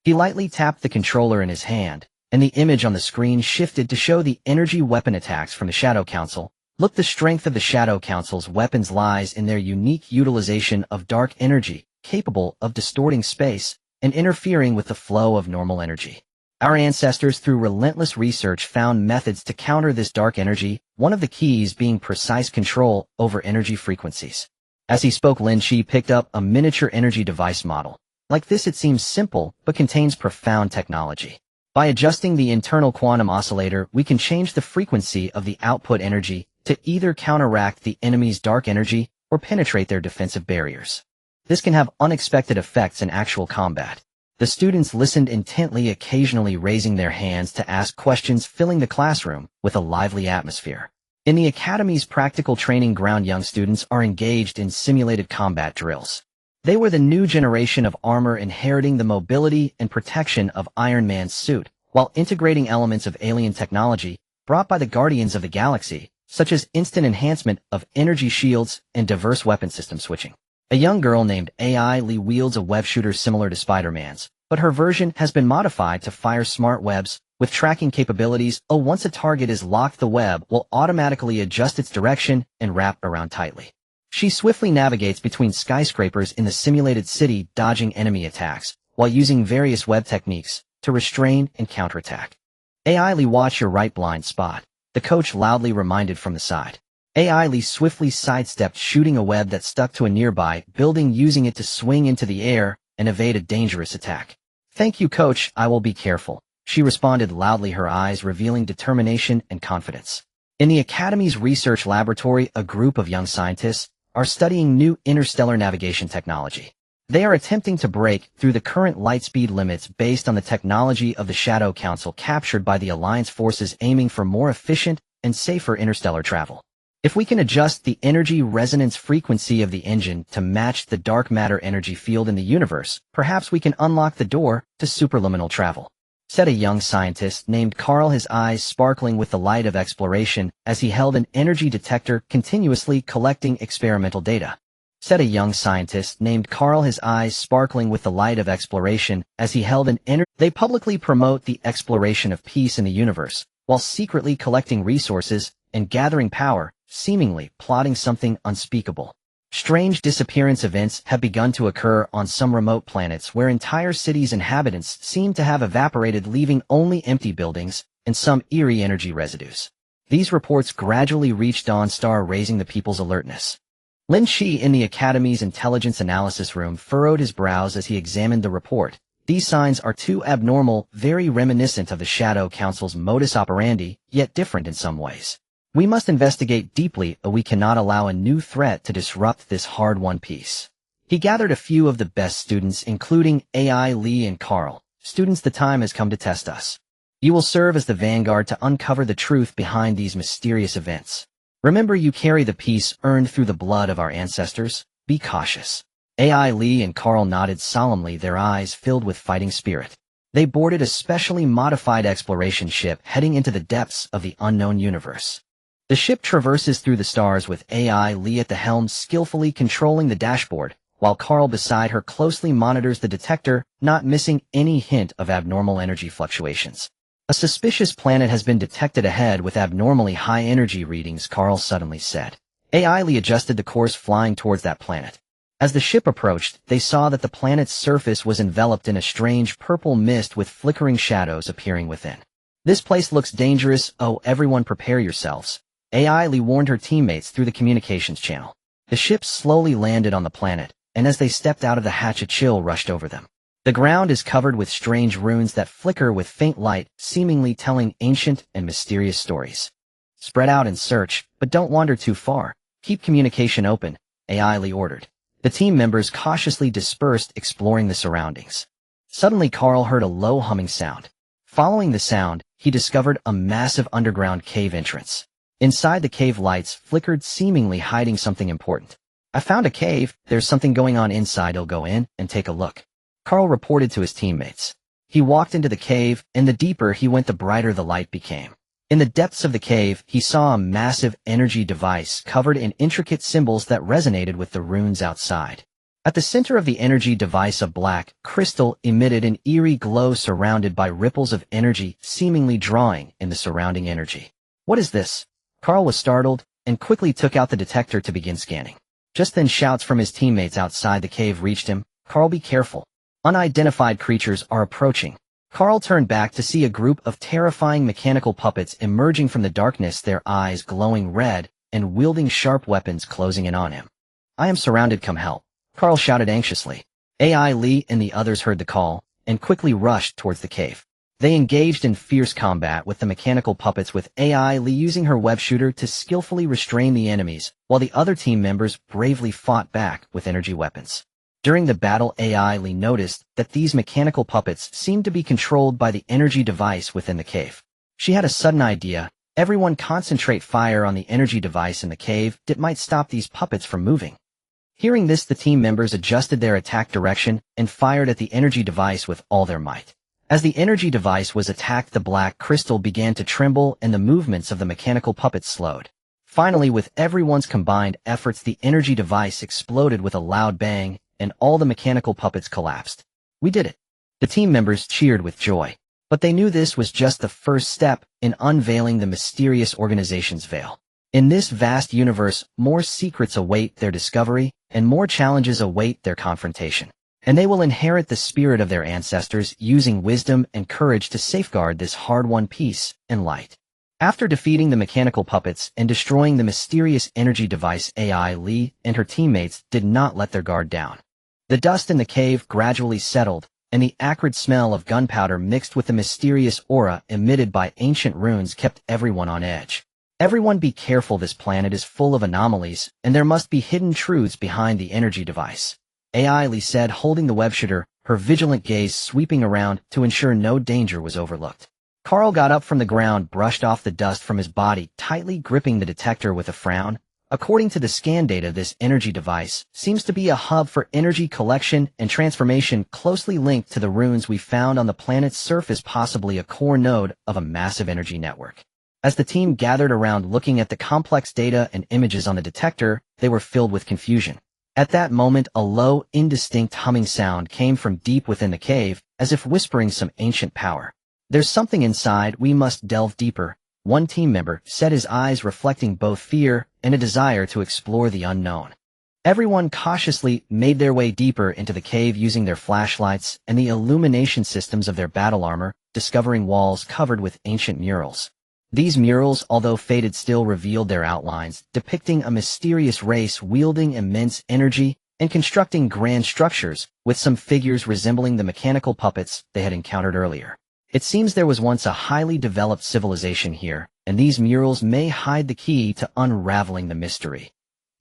He lightly tapped the controller in his hand, and the image on the screen shifted to show the energy weapon attacks from the Shadow Council. Look, the strength of the Shadow Council's weapons lies in their unique utilization of dark energy, capable of distorting space and interfering with the flow of normal energy. Our ancestors, through relentless research, found methods to counter this dark energy, one of the keys being precise control over energy frequencies. As he spoke, Lynch picked up a miniature energy device model. Like this, it seems simple, but contains profound technology. By adjusting the internal quantum oscillator, we can change the frequency of the output energy to either counteract the enemy's dark energy or penetrate their defensive barriers. This can have unexpected effects in actual combat. The students listened intently, occasionally raising their hands to ask questions, filling the classroom with a lively atmosphere. In the Academy's practical training ground, young students are engaged in simulated combat drills. They were the new generation of armor, inheriting the mobility and protection of Iron Man's suit, while integrating elements of alien technology brought by the Guardians of the Galaxy, such as instant enhancement of energy shields and diverse weapon system switching. A young girl named AI Lee wields a web shooter similar to Spider-Man's, but her version has been modified to fire smart webs with tracking capabilities. Once a target is locked, the web will automatically adjust its direction and wrap around tightly. She swiftly navigates between skyscrapers in the simulated city, dodging enemy attacks, while using various web techniques to restrain and counterattack. AI Lee, watch your right blind spot, the coach loudly reminded from the side. AI Lee swiftly sidestepped, shooting a web that stuck to a nearby building, using it to swing into the air and evade a dangerous attack. Thank you, coach, I will be careful, she responded loudly, her eyes revealing determination and confidence. In the Academy's research laboratory, a group of young scientists are studying new interstellar navigation technology. They are attempting to break through the current light speed limits based on the technology of the Shadow Council captured by the Alliance forces, aiming for more efficient and safer interstellar travel. If we can adjust the energy resonance frequency of the engine to match the dark matter energy field in the universe, perhaps we can unlock the door to superluminal travel, said a young scientist named Carl, his eyes sparkling with the light of exploration as he held an energy detector, continuously collecting experimental data. said a young scientist named Carl, his eyes sparkling with the light of exploration as he held an energy. They publicly promote the exploration of peace in the universe, while secretly collecting resources and gathering power, seemingly plotting something unspeakable. Strange disappearance events have begun to occur on some remote planets where entire cities' inhabitants seem to have evaporated, leaving only empty buildings and some eerie energy residues. These reports gradually reached Dawnstar, raising the people's alertness. Lynch in the Academy's intelligence analysis room furrowed his brows as he examined the report. These signs are too abnormal, very reminiscent of the Shadow Council's modus operandi, yet different in some ways. We must investigate deeply, or we cannot allow a new threat to disrupt this hard-won peace. He gathered a few of the best students, including AI Lee and Carl. Students, the time has come to test us. You will serve as the vanguard to uncover the truth behind these mysterious events. Remember, you carry the peace earned through the blood of our ancestors. Be cautious. AI Lee and Carl nodded solemnly, their eyes filled with fighting spirit. They boarded a specially modified exploration ship heading into the depths of the unknown universe. The ship traverses through the stars with AI Lee at the helm, skillfully controlling the dashboard, while Carl beside her closely monitors the detector, not missing any hint of abnormal energy fluctuations. A suspicious planet has been detected ahead with abnormally high energy readings, Carl suddenly said. AI Lee adjusted the course, flying towards that planet. As the ship approached, they saw that the planet's surface was enveloped in a strange purple mist with flickering shadows appearing within. This place looks dangerous. Oh, everyone prepare yourselves. AI Lee warned her teammates through the communications channel. The ship slowly landed on the planet, and as they stepped out of the hatch, a chill rushed over them. The ground is covered with strange runes that flicker with faint light, seemingly telling ancient and mysterious stories. Spread out and search, but don't wander too far. Keep communication open, AI Lee ordered. The team members cautiously dispersed, exploring the surroundings. Suddenly, Carl heard a low humming sound. Following the sound, he discovered a massive underground cave entrance. Inside the cave, lights flickered, seemingly hiding something important. I found a cave. There's something going on inside. I'll go in and take a look, Carl reported to his teammates. He walked into the cave, and the deeper he went, the brighter the light became. In the depths of the cave, he saw a massive energy device covered in intricate symbols that resonated with the runes outside. At the center of the energy device, a black crystal emitted an eerie glow surrounded by ripples of energy, seemingly drawing in the surrounding energy. What is this? Carl was startled and quickly took out the detector to begin scanning. Just then, shouts from his teammates outside the cave reached him. Carl, be careful. Unidentified creatures are approaching. Carl turned back to see a group of terrifying mechanical puppets emerging from the darkness, their eyes glowing red and wielding sharp weapons, closing in on him. I am surrounded, come help, Carl shouted anxiously. AI Lee and the others heard the call and quickly rushed towards the cave. They engaged in fierce combat with the mechanical puppets, with AI Lee using her web shooter to skillfully restrain the enemies, while the other team members bravely fought back with energy weapons. During the battle, AI Lee noticed that these mechanical puppets seemed to be controlled by the energy device within the cave. She had a sudden idea. Everyone concentrate fire on the energy device in the cave. It might stop these puppets from moving. Hearing this, the team members adjusted their attack direction and fired at the energy device with all their might. As the energy device was attacked, the black crystal began to tremble and the movements of the mechanical puppets slowed. Finally, with everyone's combined efforts, the energy device exploded with a loud bang, and all the mechanical puppets collapsed. We did it. The team members cheered with joy. But they knew this was just the first step in unveiling the mysterious organization's veil. In this vast universe, more secrets await their discovery, and more challenges await their confrontation. And they will inherit the spirit of their ancestors, using wisdom and courage to safeguard this hard-won peace and light. After defeating the mechanical puppets and destroying the mysterious energy device, AI Lee and her teammates did not let their guard down. The dust in the cave gradually settled, and the acrid smell of gunpowder mixed with the mysterious aura emitted by ancient runes kept everyone on edge. Everyone be careful, this planet is full of anomalies, and there must be hidden truths behind the energy device, AI Lee said, holding the web shooter, her vigilant gaze sweeping around to ensure no danger was overlooked. Carl got up from the ground, brushed off the dust from his body, tightly gripping the detector with a frown. According to the scan data, this energy device seems to be a hub for energy collection and transformation, closely linked to the runes we found on the planet's surface, possibly a core node of a massive energy network. As the team gathered around looking at the complex data and images on the detector, they were filled with confusion. At that moment, a low, indistinct humming sound came from deep within the cave, as if whispering some ancient power. "There's something inside, we must delve deeper," one team member said, his eyes reflecting both fear and a desire to explore the unknown. Everyone cautiously made their way deeper into the cave using their flashlights and the illumination systems of their battle armor, discovering walls covered with ancient murals. These murals, although faded, still revealed their outlines, depicting a mysterious race wielding immense energy and constructing grand structures, with some figures resembling the mechanical puppets they had encountered earlier. It seems there was once a highly developed civilization here, and these murals may hide the key to unraveling the mystery.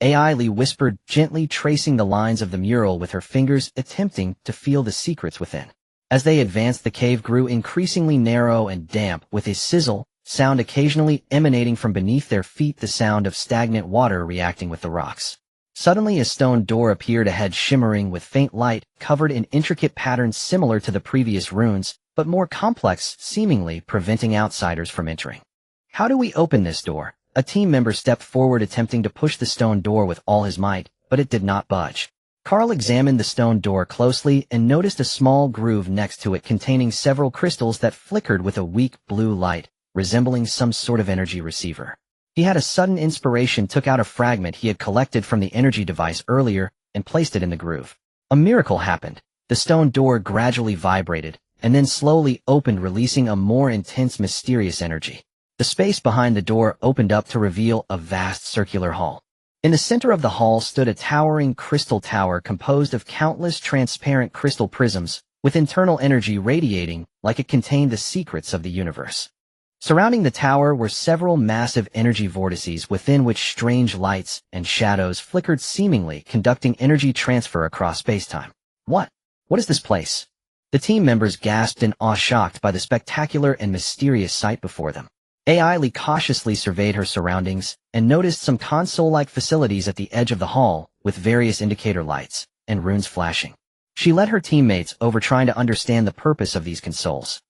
AI Lee whispered, gently tracing the lines of the mural with her fingers, attempting to feel the secrets within. As they advanced, the cave grew increasingly narrow and damp, with a sizzle sound occasionally emanating from beneath their feet, the sound of stagnant water reacting with the rocks. Suddenly, a stone door appeared ahead, shimmering with faint light, covered in intricate patterns similar to the previous runes, but more complex, seemingly preventing outsiders from entering. "How do we open this door?" A team member stepped forward, attempting to push the stone door with all his might, but it did not budge. Carl examined the stone door closely and noticed a small groove next to it containing several crystals that flickered with a weak blue light, resembling some sort of energy receiver. He had a sudden inspiration, took out a fragment he had collected from the energy device earlier, and placed it in the groove. A miracle happened. The stone door gradually vibrated, and then slowly opened, releasing a more intense, mysterious energy. The space behind the door opened up to reveal a vast circular hall. In the center of the hall stood a towering crystal tower composed of countless transparent crystal prisms, with internal energy radiating like it contained the secrets of the universe. Surrounding the tower were several massive energy vortices within which strange lights and shadows flickered, seemingly conducting energy transfer across space-time. What is this place?" The team members gasped in awe, shocked by the spectacular and mysterious sight before them. AI Lee cautiously surveyed her surroundings and noticed some console-like facilities at the edge of the hall, with various indicator lights and runes flashing. She led her teammates over, trying to understand the purpose of these consoles.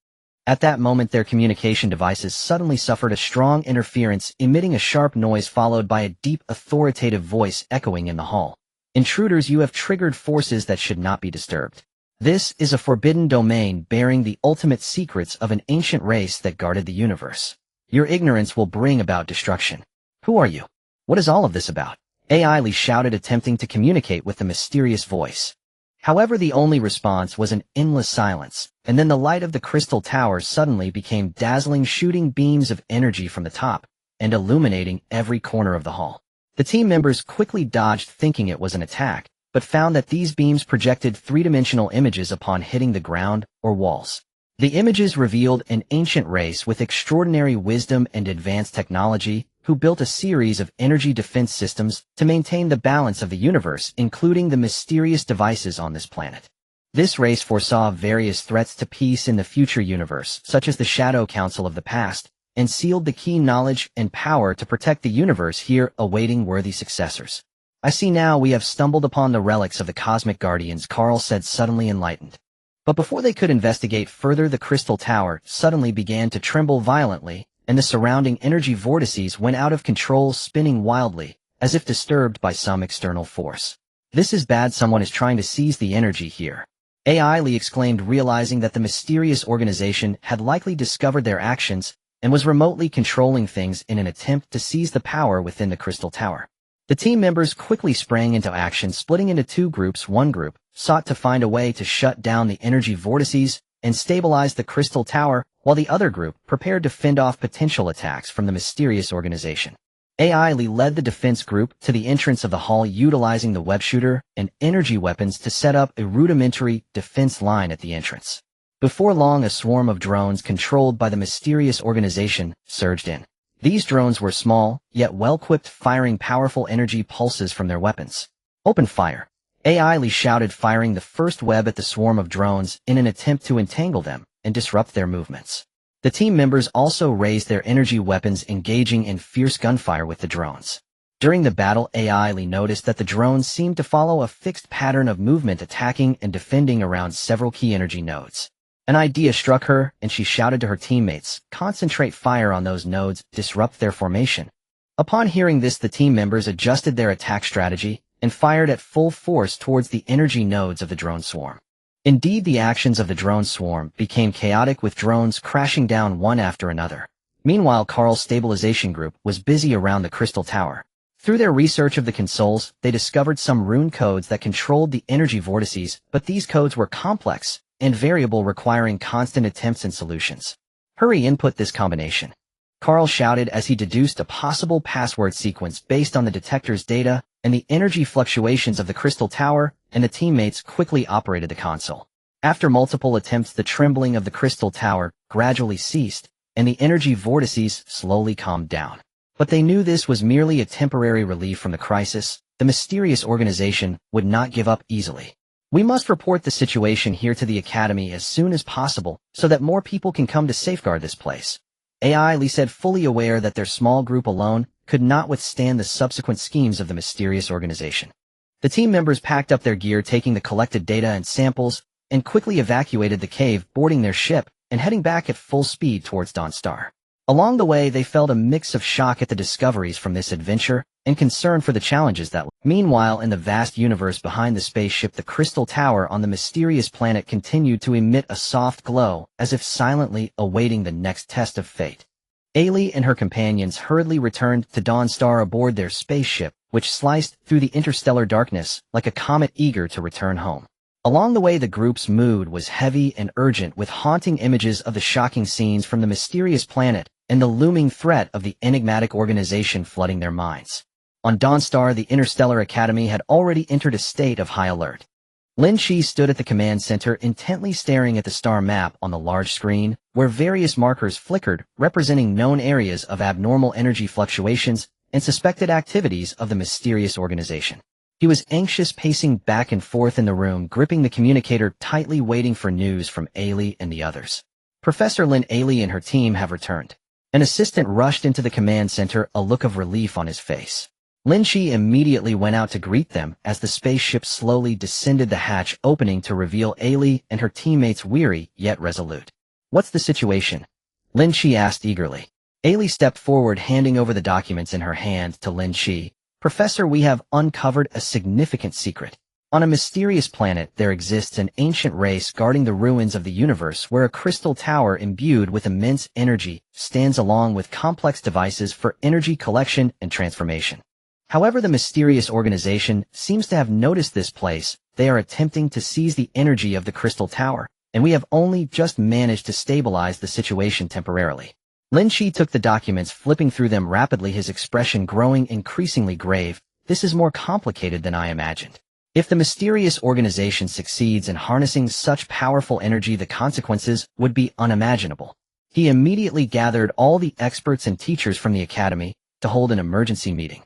At that moment, their communication devices suddenly suffered a strong interference, emitting a sharp noise followed by a deep, authoritative voice echoing in the hall. "Intruders, you have triggered forces that should not be disturbed. This is a forbidden domain bearing the ultimate secrets of an ancient race that guarded the universe. Your ignorance will bring about destruction." "Who are you? What is all of this about?" AI Lee shouted, attempting to communicate with the mysterious voice. However, the only response was an endless silence, and then the light of the crystal tower suddenly became dazzling, shooting beams of energy from the top and illuminating every corner of the hall. The team members quickly dodged, thinking it was an attack, but found that these beams projected three-dimensional images upon hitting the ground or walls. The images revealed an ancient race with extraordinary wisdom and advanced technology, who built a series of energy defense systems to maintain the balance of the universe, including the mysterious devices on this planet. This race foresaw various threats to peace in the future universe, such as the Shadow Council of the past, and sealed the key knowledge and power to protect the universe here, awaiting worthy successors. "I see now we have stumbled upon the relics of the Cosmic Guardians," Carl said, suddenly enlightened. But before they could investigate further, the crystal tower suddenly began to tremble violently, and the surrounding energy vortices went out of control, spinning wildly, as if disturbed by some external force. "This is bad. Someone is trying to seize the energy here," AI Lee exclaimed, realizing that the mysterious organization had likely discovered their actions and was remotely controlling things in an attempt to seize the power within the crystal tower. The team members quickly sprang into action, splitting into two groups. One group sought to find a way to shut down the energy vortices and stabilize the crystal tower, while the other group prepared to fend off potential attacks from the mysterious organization. AI Lee led the defense group to the entrance of the hall, utilizing the web shooter and energy weapons to set up a rudimentary defense line at the entrance. Before long, a swarm of drones controlled by the mysterious organization surged in. These drones were small, yet well-equipped, firing powerful energy pulses from their weapons. "Open fire!" AI Lee shouted, firing the first web at the swarm of drones in an attempt to entangle them and disrupt their movements. The team members also raised their energy weapons, engaging in fierce gunfire with the drones. During the battle, AI Lee noticed that the drones seemed to follow a fixed pattern of movement, attacking and defending around several key energy nodes. An idea struck her, and she shouted to her teammates, "Concentrate fire on those nodes, disrupt their formation." Upon hearing this, the team members adjusted their attack strategy and fired at full force towards the energy nodes of the drone swarm. Indeed, the actions of the drone swarm became chaotic, with drones crashing down one after another. Meanwhile, Carl's stabilization group was busy around the crystal tower. Through their research of the consoles, they discovered some rune codes that controlled the energy vortices, but these codes were complex and variable, requiring constant attempts and solutions. Hurry, input this combination, Carl shouted as he deduced a possible password sequence based on the detector's data and the energy fluctuations of the crystal tower, and the teammates quickly operated the console. After multiple attempts, the trembling of the crystal tower gradually ceased, and the energy vortices slowly calmed down. But they knew this was merely a temporary relief from the crisis. The mysterious organization would not give up easily. We must report the situation here to the Academy as soon as possible so that more people can come to safeguard this place. Lee said, fully aware that their small group alone could not withstand the subsequent schemes of the mysterious organization. The team members packed up their gear, taking the collected data and samples, and quickly evacuated the cave, boarding their ship and heading back at full speed towards Dawnstar. Along the way, they felt a mix of shock at the discoveries from this adventure and concern for the challenges that lay. Meanwhile, in the vast universe behind the spaceship, the crystal tower on the mysterious planet continued to emit a soft glow, as if silently awaiting the next test of fate. Ailey and her companions hurriedly returned to Dawnstar aboard their spaceship, which sliced through the interstellar darkness like a comet eager to return home. Along the way, the group's mood was heavy and urgent, with haunting images of the shocking scenes from the mysterious planet and the looming threat of the enigmatic organization flooding their minds. On Dawnstar, the Interstellar Academy had already entered a state of high alert. Lynch stood at the command center, intently staring at the star map on the large screen, where various markers flickered, representing known areas of abnormal energy fluctuations and suspected activities of the mysterious organization. He was anxious, pacing back and forth in the room, gripping the communicator tightly, waiting for news from Ailey and the others. Professor Lynn, Ailey and her team have returned. An assistant rushed into the command center, a look of relief on his face. Lynch immediately went out to greet them as the spaceship slowly descended, the hatch opening to reveal Ailey and her teammates, weary yet resolute. "What's the situation?" Lynch asked eagerly. Ailey stepped forward, handing over the documents in her hand to Lynch. "Professor, we have uncovered a significant secret. On a mysterious planet, there exists an ancient race guarding the ruins of the universe, where a crystal tower imbued with immense energy stands along with complex devices for energy collection and transformation. However, the mysterious organization seems to have noticed this place. They are attempting to seize the energy of the crystal tower, and we have only just managed to stabilize the situation temporarily." Lynch took the documents, flipping through them rapidly, his expression growing increasingly grave. "This is more complicated than I imagined. If the mysterious organization succeeds in harnessing such powerful energy, the consequences would be unimaginable." He immediately gathered all the experts and teachers from the academy to hold an emergency meeting.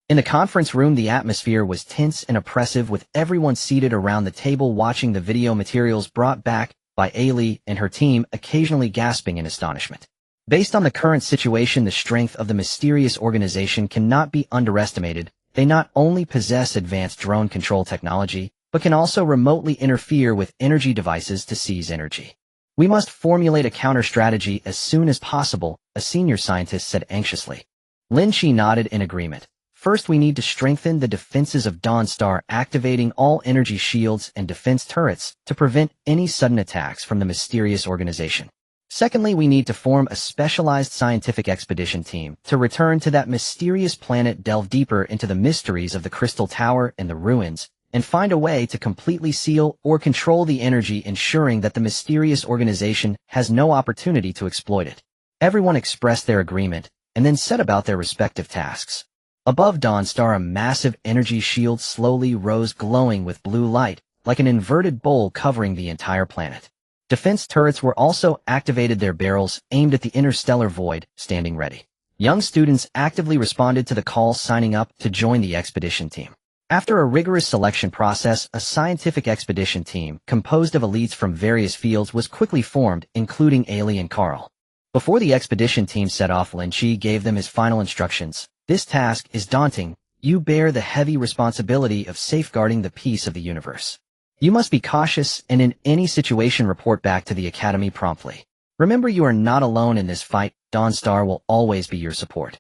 In the conference room, the atmosphere was tense and oppressive, with everyone seated around the table watching the video materials brought back by Ailey and her team, occasionally gasping in astonishment. Based on the current situation, the strength of the mysterious organization cannot be underestimated. They not only possess advanced drone control technology, but can also remotely interfere with energy devices to seize energy. "We must formulate a counter-strategy as soon as possible," a senior scientist said anxiously. Lynch nodded in agreement. "First, we need to strengthen the defenses of Dawnstar, activating all energy shields and defense turrets to prevent any sudden attacks from the mysterious organization. Secondly, we need to form a specialized scientific expedition team to return to that mysterious planet, delve deeper into the mysteries of the Crystal Tower and the ruins, and find a way to completely seal or control the energy, ensuring that the mysterious organization has no opportunity to exploit it." Everyone expressed their agreement and then set about their respective tasks. Above Dawnstar, a massive energy shield slowly rose, glowing with blue light, like an inverted bowl covering the entire planet. Defense turrets were also activated, their barrels aimed at the interstellar void, standing ready. Young students actively responded to the call, signing up to join the expedition team. After a rigorous selection process, a scientific expedition team composed of elites from various fields was quickly formed, including Ailey and Carl. Before the expedition team set off, Lynch gave them his final instructions. "This task is daunting. You bear the heavy responsibility of safeguarding the peace of the universe. You must be cautious and in any situation report back to the Academy promptly. Remember, you are not alone in this fight. Dawnstar will always be your support."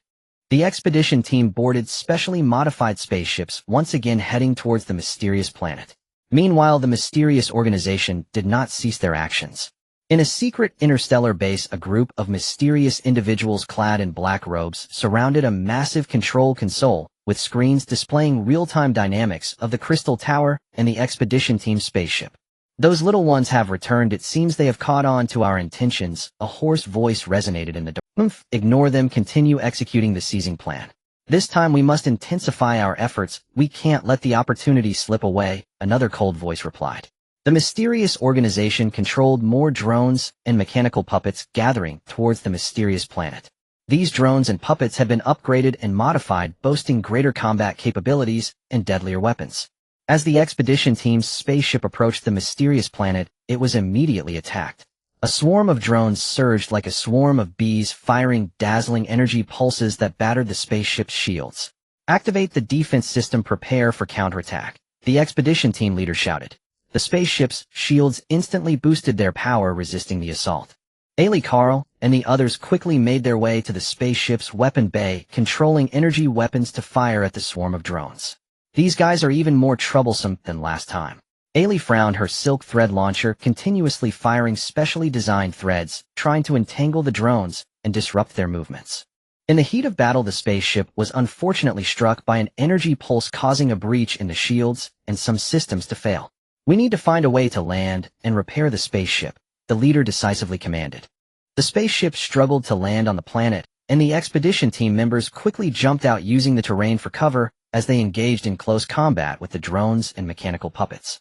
The expedition team boarded specially modified spaceships, once again heading towards the mysterious planet. Meanwhile, the mysterious organization did not cease their actions. In a secret interstellar base, a group of mysterious individuals clad in black robes surrounded a massive control console with screens displaying real-time dynamics of the Crystal Tower and the expedition team's spaceship. "Those little ones have returned. It seems they have caught on to our intentions," a hoarse voice resonated in the dark. "Ignore them. Continue executing the seizing plan. This time we must intensify our efforts. We can't let the opportunity slip away," another cold voice replied. The mysterious organization controlled more drones and mechanical puppets gathering towards the mysterious planet. These drones and puppets had been upgraded and modified, boasting greater combat capabilities and deadlier weapons. As the expedition team's spaceship approached the mysterious planet, it was immediately attacked. A swarm of drones surged like a swarm of bees, firing dazzling energy pulses that battered the spaceship's shields. "Activate the defense system. Prepare for counterattack," the expedition team leader shouted. The spaceship's shields instantly boosted their power, resisting the assault. Ailey, Carl, and the others quickly made their way to the spaceship's weapon bay, controlling energy weapons to fire at the swarm of drones. "These guys are even more troublesome than last time." Ailey frowned, her silk thread launcher continuously firing specially designed threads, trying to entangle the drones and disrupt their movements. In the heat of battle, the spaceship was unfortunately struck by an energy pulse, causing a breach in the shields and some systems to fail. "We need to find a way to land and repair the spaceship," the leader decisively commanded. The spaceship struggled to land on the planet, and the expedition team members quickly jumped out, using the terrain for cover as they engaged in close combat with the drones and mechanical puppets.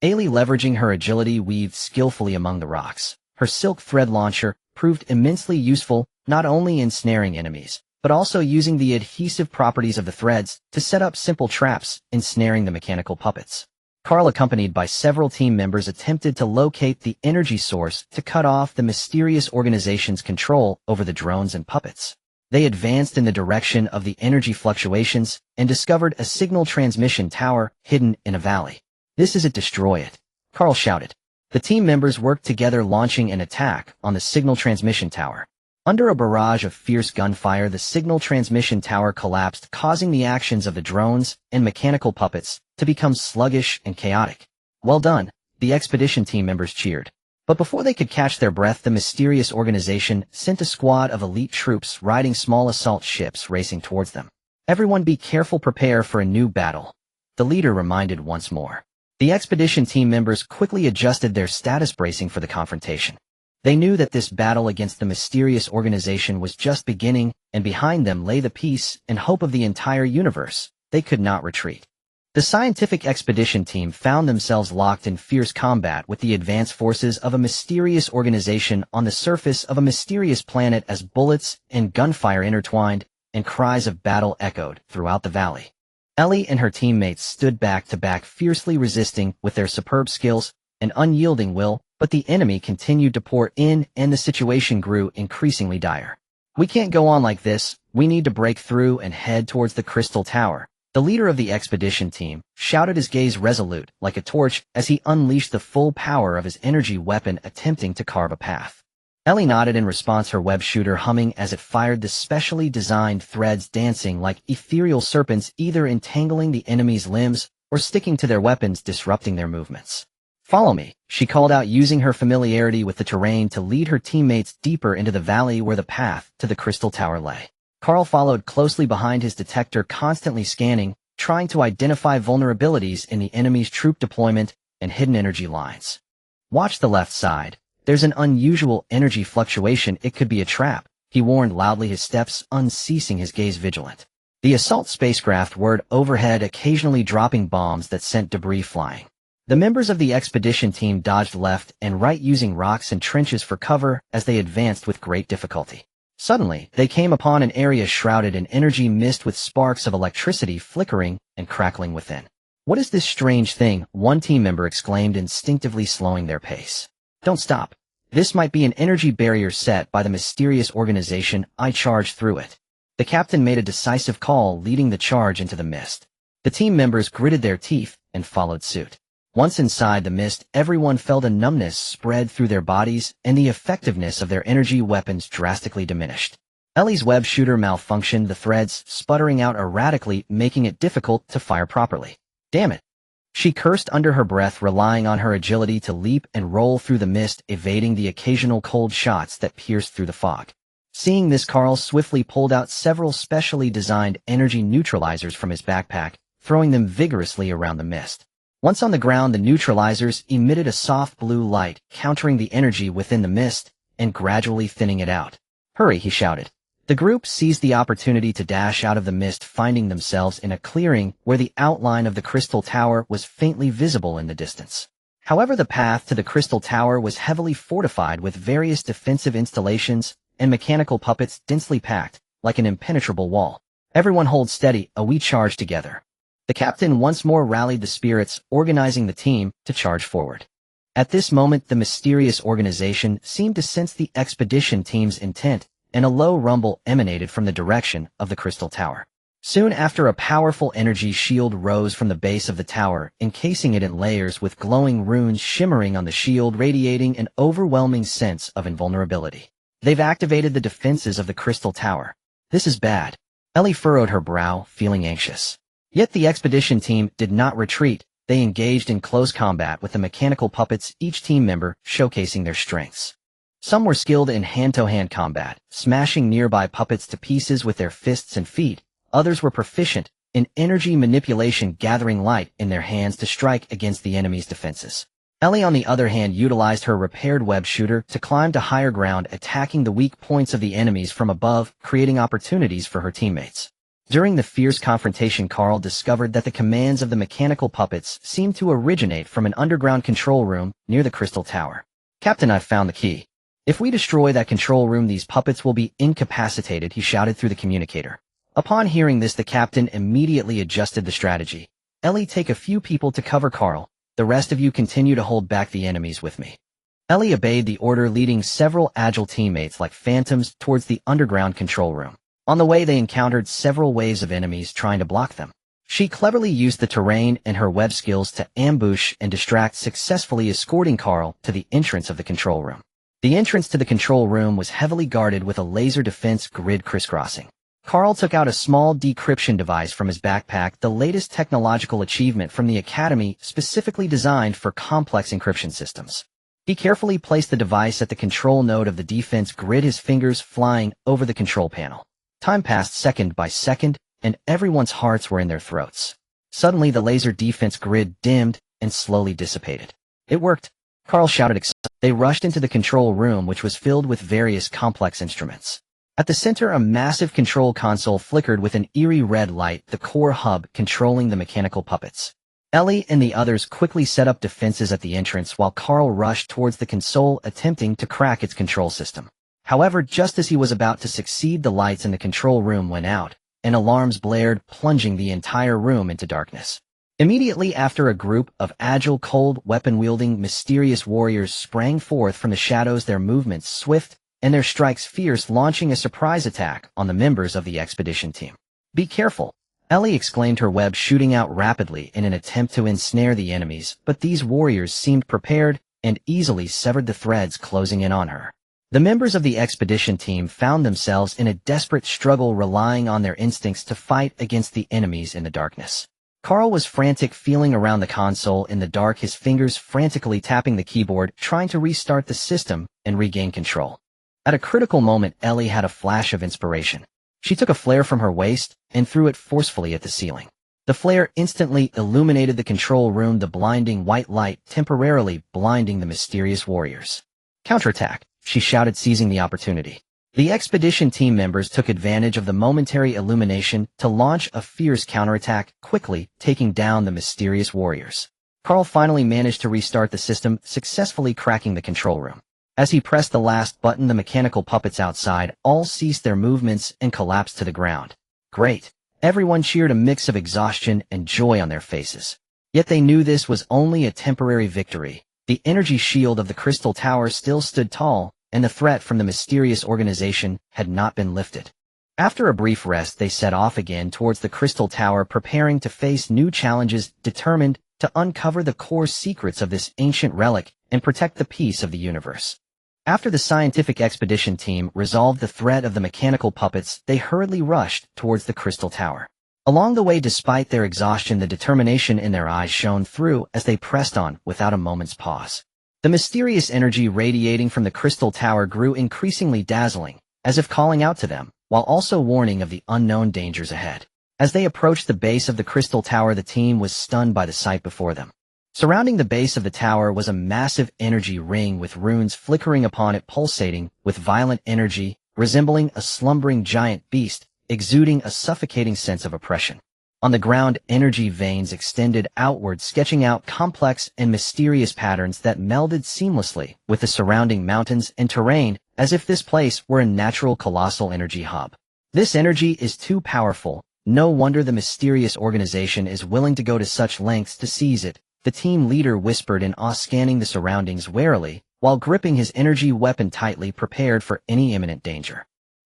Ailey, leveraging her agility, weaved skillfully among the rocks. Her silk thread launcher proved immensely useful, not only ensnaring enemies, but also using the adhesive properties of the threads to set up simple traps, ensnaring the mechanical puppets. Carl, accompanied by several team members, attempted to locate the energy source to cut off the mysterious organization's control over the drones and puppets. They advanced in the direction of the energy fluctuations and discovered a signal transmission tower hidden in a valley. "This is it. Destroy it," Carl shouted. The team members worked together, launching an attack on the signal transmission tower. Under a barrage of fierce gunfire, the signal transmission tower collapsed, causing the actions of the drones and mechanical puppets to become sluggish and chaotic. "Well done," the expedition team members cheered. But before they could catch their breath, the mysterious organization sent a squad of elite troops riding small assault ships racing towards them. "Everyone be careful. Prepare for a new battle," the leader reminded once more. The expedition team members quickly adjusted their status, bracing for the confrontation. They knew that this battle against the mysterious organization was just beginning, and behind them lay the peace and hope of the entire universe. They could not retreat. The scientific expedition team found themselves locked in fierce combat with the advanced forces of a mysterious organization on the surface of a mysterious planet, as bullets and gunfire intertwined and cries of battle echoed throughout the valley. Ellie and her teammates stood back to back, fiercely resisting with their superb skills and unyielding will, but the enemy continued to pour in and the situation grew increasingly dire. "We can't go on like this. We need to break through and head towards the Crystal Tower," the leader of the expedition team shouted, his gaze resolute like a torch as he unleashed the full power of his energy weapon, attempting to carve a path. Ellie nodded in response, her web shooter humming as it fired the specially designed threads, dancing like ethereal serpents, either entangling the enemy's limbs or sticking to their weapons, disrupting their movements. "Follow me," she called out, using her familiarity with the terrain to lead her teammates deeper into the valley where the path to the Crystal Tower lay. Carl followed closely behind, his detector constantly scanning, trying to identify vulnerabilities in the enemy's troop deployment and hidden energy lines. "Watch the left side. There's an unusual energy fluctuation. It could be a trap," he warned loudly, his steps unceasing, his gaze vigilant. The assault spacecraft whirred overhead, occasionally dropping bombs that sent debris flying. The members of the expedition team dodged left and right, using rocks and trenches for cover as they advanced with great difficulty. Suddenly, they came upon an area shrouded in energy mist, with sparks of electricity flickering and crackling within. "What is this strange thing?" one team member exclaimed, instinctively slowing their pace. "Don't stop. This might be an energy barrier set by the mysterious organization. I charge through it." The captain made a decisive call, leading the charge into the mist. The team members gritted their teeth and followed suit. Once inside the mist, everyone felt a numbness spread through their bodies, and the effectiveness of their energy weapons drastically diminished. Ellie's web shooter malfunctioned, the threads sputtering out erratically, making it difficult to fire properly. Damn it. She cursed under her breath, relying on her agility to leap and roll through the mist, evading the occasional cold shots that pierced through the fog. Seeing this, Carl swiftly pulled out several specially designed energy neutralizers from his backpack, throwing them vigorously around the mist. Once on the ground, the neutralizers emitted a soft blue light, countering the energy within the mist and gradually thinning it out. "Hurry," he shouted. The group seized the opportunity to dash out of the mist, finding themselves in a clearing where the outline of the Crystal Tower was faintly visible in the distance. However, the path to the Crystal Tower was heavily fortified with various defensive installations and mechanical puppets densely packed, like an impenetrable wall. "Everyone hold steady, we charge together." The captain once more rallied the spirits, organizing the team to charge forward. At this moment, the mysterious organization seemed to sense the expedition team's intent, and a low rumble emanated from the direction of the Crystal Tower. Soon after, a powerful energy shield rose from the base of the tower, encasing it in layers with glowing runes shimmering on the shield, radiating an overwhelming sense of invulnerability. "They've activated the defenses of the Crystal Tower. This is bad." Ellie furrowed her brow, feeling anxious. Yet the expedition team did not retreat. They engaged in close combat with the mechanical puppets, each team member showcasing their strengths. Some were skilled in hand-to-hand combat, smashing nearby puppets to pieces with their fists and feet. Others were proficient in energy manipulation, gathering light in their hands to strike against the enemy's defenses. Ellie, on the other hand, utilized her repaired web shooter to climb to higher ground, attacking the weak points of the enemies from above, creating opportunities for her teammates. During the fierce confrontation, Carl discovered that the commands of the mechanical puppets seemed to originate from an underground control room near the Crystal Tower. "Captain, I've found the key. If we destroy that control room, these puppets will be incapacitated," he shouted through the communicator. Upon hearing this, the captain immediately adjusted the strategy. "Ellie, take a few people to cover Carl. The rest of you continue to hold back the enemies with me." Ellie obeyed the order, leading several agile teammates like phantoms towards the underground control room. On the way, they encountered several waves of enemies trying to block them. She cleverly used the terrain and her web skills to ambush and distract, successfully escorting Carl to the entrance of the control room. The entrance to the control room was heavily guarded with a laser defense grid crisscrossing. Carl took out a small decryption device from his backpack, the latest technological achievement from the Academy, specifically designed for complex encryption systems. He carefully placed the device at the control node of the defense grid, his fingers flying over the control panel. Time passed second by second, and everyone's hearts were in their throats. Suddenly, the laser defense grid dimmed and slowly dissipated. "It worked!" Carl shouted excitedly. They rushed into the control room, which was filled with various complex instruments. At the center, a massive control console flickered with an eerie red light, the core hub controlling the mechanical puppets. Ellie and the others quickly set up defenses at the entrance, while Carl rushed towards the console, attempting to crack its control system. However, just as he was about to succeed, the lights in the control room went out, and alarms blared, plunging the entire room into darkness. Immediately after, a group of agile, cold, weapon-wielding, mysterious warriors sprang forth from the shadows, their movements swift and their strikes fierce, launching a surprise attack on the members of the expedition team. "Be careful!" Ellie exclaimed, her web shooting out rapidly in an attempt to ensnare the enemies, but these warriors seemed prepared and easily severed the threads closing in on her. The members of the expedition team found themselves in a desperate struggle, relying on their instincts to fight against the enemies in the darkness. Carl was frantic, feeling around the console in the dark, his fingers frantically tapping the keyboard, trying to restart the system and regain control. At a critical moment, Ellie had a flash of inspiration. She took a flare from her waist and threw it forcefully at the ceiling. The flare instantly illuminated the control room, the blinding white light temporarily blinding the mysterious warriors. "Counterattack!" she shouted, seizing the opportunity. The expedition team members took advantage of the momentary illumination to launch a fierce counterattack, quickly taking down the mysterious warriors. Carl finally managed to restart the system, successfully cracking the control room. As he pressed the last button, the mechanical puppets outside all ceased their movements and collapsed to the ground. "Great!" Everyone cheered, a mix of exhaustion and joy on their faces. Yet they knew this was only a temporary victory. The energy shield of the Crystal Tower still stood tall, and the threat from the mysterious organization had not been lifted. After a brief rest, they set off again towards the Crystal Tower, preparing to face new challenges, determined to uncover the core secrets of this ancient relic and protect the peace of the universe. After the scientific expedition team resolved the threat of the mechanical puppets, they hurriedly rushed towards the crystal tower. Along the way, despite their exhaustion, the determination in their eyes shone through as they pressed on without a moment's pause. The mysterious energy radiating from the crystal tower grew increasingly dazzling, as if calling out to them, while also warning of the unknown dangers ahead. As they approached the base of the crystal tower, the team was stunned by the sight before them. Surrounding the base of the tower was a massive energy ring with runes flickering upon it, pulsating with violent energy, resembling a slumbering giant beast, exuding a suffocating sense of oppression. On the ground, energy veins extended outward, sketching out complex and mysterious patterns that melded seamlessly with the surrounding mountains and terrain, as if this place were a natural colossal energy hub. This energy is too powerful. No wonder the mysterious organization is willing to go to such lengths to seize it, the team leader whispered in awe, scanning the surroundings warily, while gripping his energy weapon tightly, prepared for any imminent danger.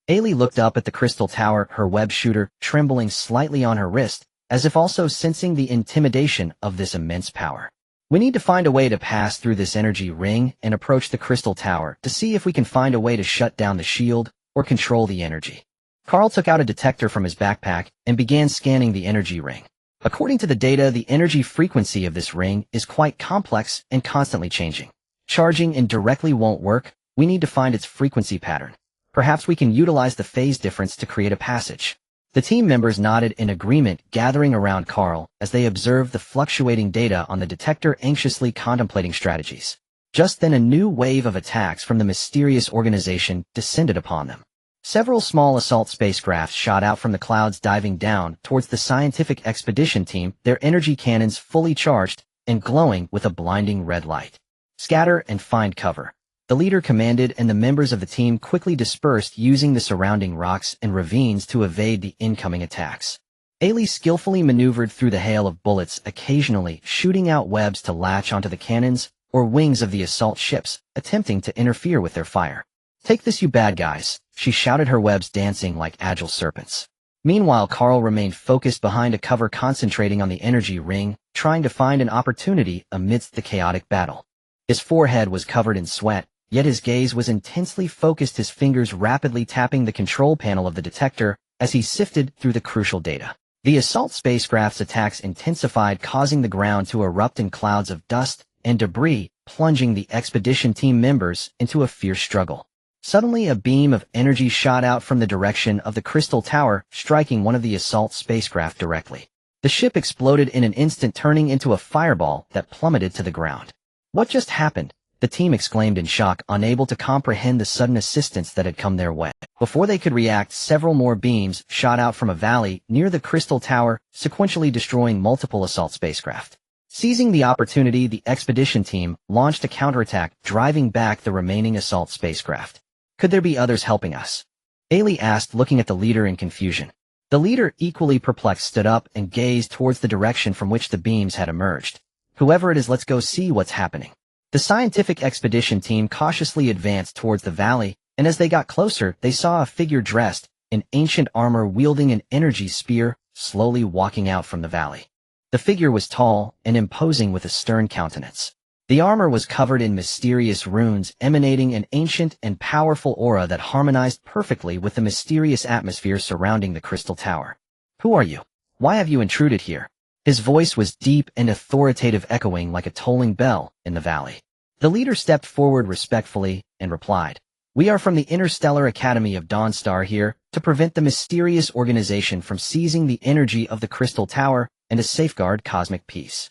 Ailey looked up at the crystal tower, her web shooter trembling slightly on her wrist, as if also sensing the intimidation of this immense power. We need to find a way to pass through this energy ring and approach the crystal tower to see if we can find a way to shut down the shield or control the energy. Carl took out a detector from his backpack and began scanning the energy ring. According to the data, the energy frequency of this ring is quite complex and constantly changing. Charging indirectly won't work. We need to find its frequency pattern. Perhaps we can utilize the phase difference to create a passage. The team members nodded in agreement, gathering around Carl as they observed the fluctuating data on the detector, anxiously contemplating strategies. Just then, a new wave of attacks from the mysterious organization descended upon them. Several small assault spacecraft shot out from the clouds, diving down towards the scientific expedition team, their energy cannons fully charged and glowing with a blinding red light. "Scatter and find cover," the leader commanded, and the members of the team quickly dispersed, using the surrounding rocks and ravines to evade the incoming attacks. Ailey skillfully maneuvered through the hail of bullets, occasionally shooting out webs to latch onto the cannons or wings of the assault ships, attempting to interfere with their fire. "Take this, you bad guys," she shouted, her webs dancing like agile serpents. Meanwhile, Carl remained focused behind a cover, concentrating on the energy ring, trying to find an opportunity amidst the chaotic battle. His forehead was covered in sweat, yet his gaze was intensely focused, his fingers rapidly tapping the control panel of the detector as he sifted through the crucial data. The assault spacecraft's attacks intensified, causing the ground to erupt in clouds of dust and debris, plunging the expedition team members into a fierce struggle. Suddenly, a beam of energy shot out from the direction of the crystal tower, striking one of the assault spacecraft directly. The ship exploded in an instant, turning into a fireball that plummeted to the ground. "What just happened?" the team exclaimed in shock, unable to comprehend the sudden assistance that had come their way. Before they could react, several more beams shot out from a valley near the crystal tower, sequentially destroying multiple assault spacecraft. Seizing the opportunity, the expedition team launched a counterattack, driving back the remaining assault spacecraft. "Could there be others helping us?" Ailey asked, looking at the leader in confusion. The leader, equally perplexed, stood up and gazed towards the direction from which the beams had emerged. "Whoever it is, let's go see what's happening." The scientific expedition team cautiously advanced towards the valley, and as they got closer, they saw a figure dressed in ancient armor, wielding an energy spear, slowly walking out from the valley. The figure was tall and imposing, with a stern countenance. The armor was covered in mysterious runes, emanating an ancient and powerful aura that harmonized perfectly with the mysterious atmosphere surrounding the crystal tower. "Who are you? Why have you intruded here?" His voice was deep and authoritative, echoing like a tolling bell in the valley. The leader stepped forward respectfully and replied, "We are from the Interstellar Academy of Dawnstar, here to prevent the mysterious organization from seizing the energy of the crystal tower and to safeguard cosmic peace."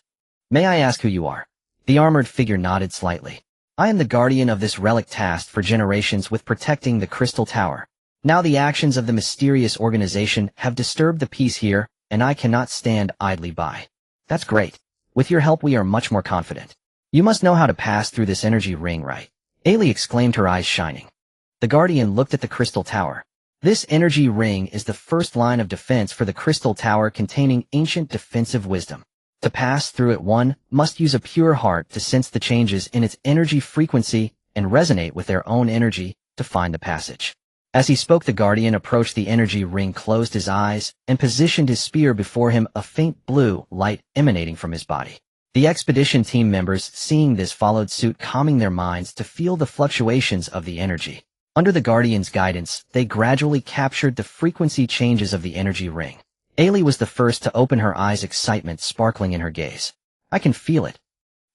"May I ask who you are?" The armored figure nodded slightly. "I am the guardian of this relic, tasked for generations with protecting the crystal tower. Now the actions of the mysterious organization have disturbed the peace here, and I cannot stand idly by." "That's great. With your help we are much more confident. You must know how to pass through this energy ring, right?" Ailey exclaimed, her eyes shining. The guardian looked at the crystal tower. "This energy ring is the first line of defense for the crystal tower, containing ancient defensive wisdom. To pass through it, one must use a pure heart to sense the changes in its energy frequency and resonate with their own energy to find the passage." As he spoke, the guardian approached the energy ring, closed his eyes, and positioned his spear before him, a faint blue light emanating from his body. The expedition team members, seeing this, followed suit, calming their minds to feel the fluctuations of the energy. Under the Guardian's guidance, they gradually captured the frequency changes of the energy ring. Ailey was the first to open her eyes, excitement sparkling in her gaze. I can feel it.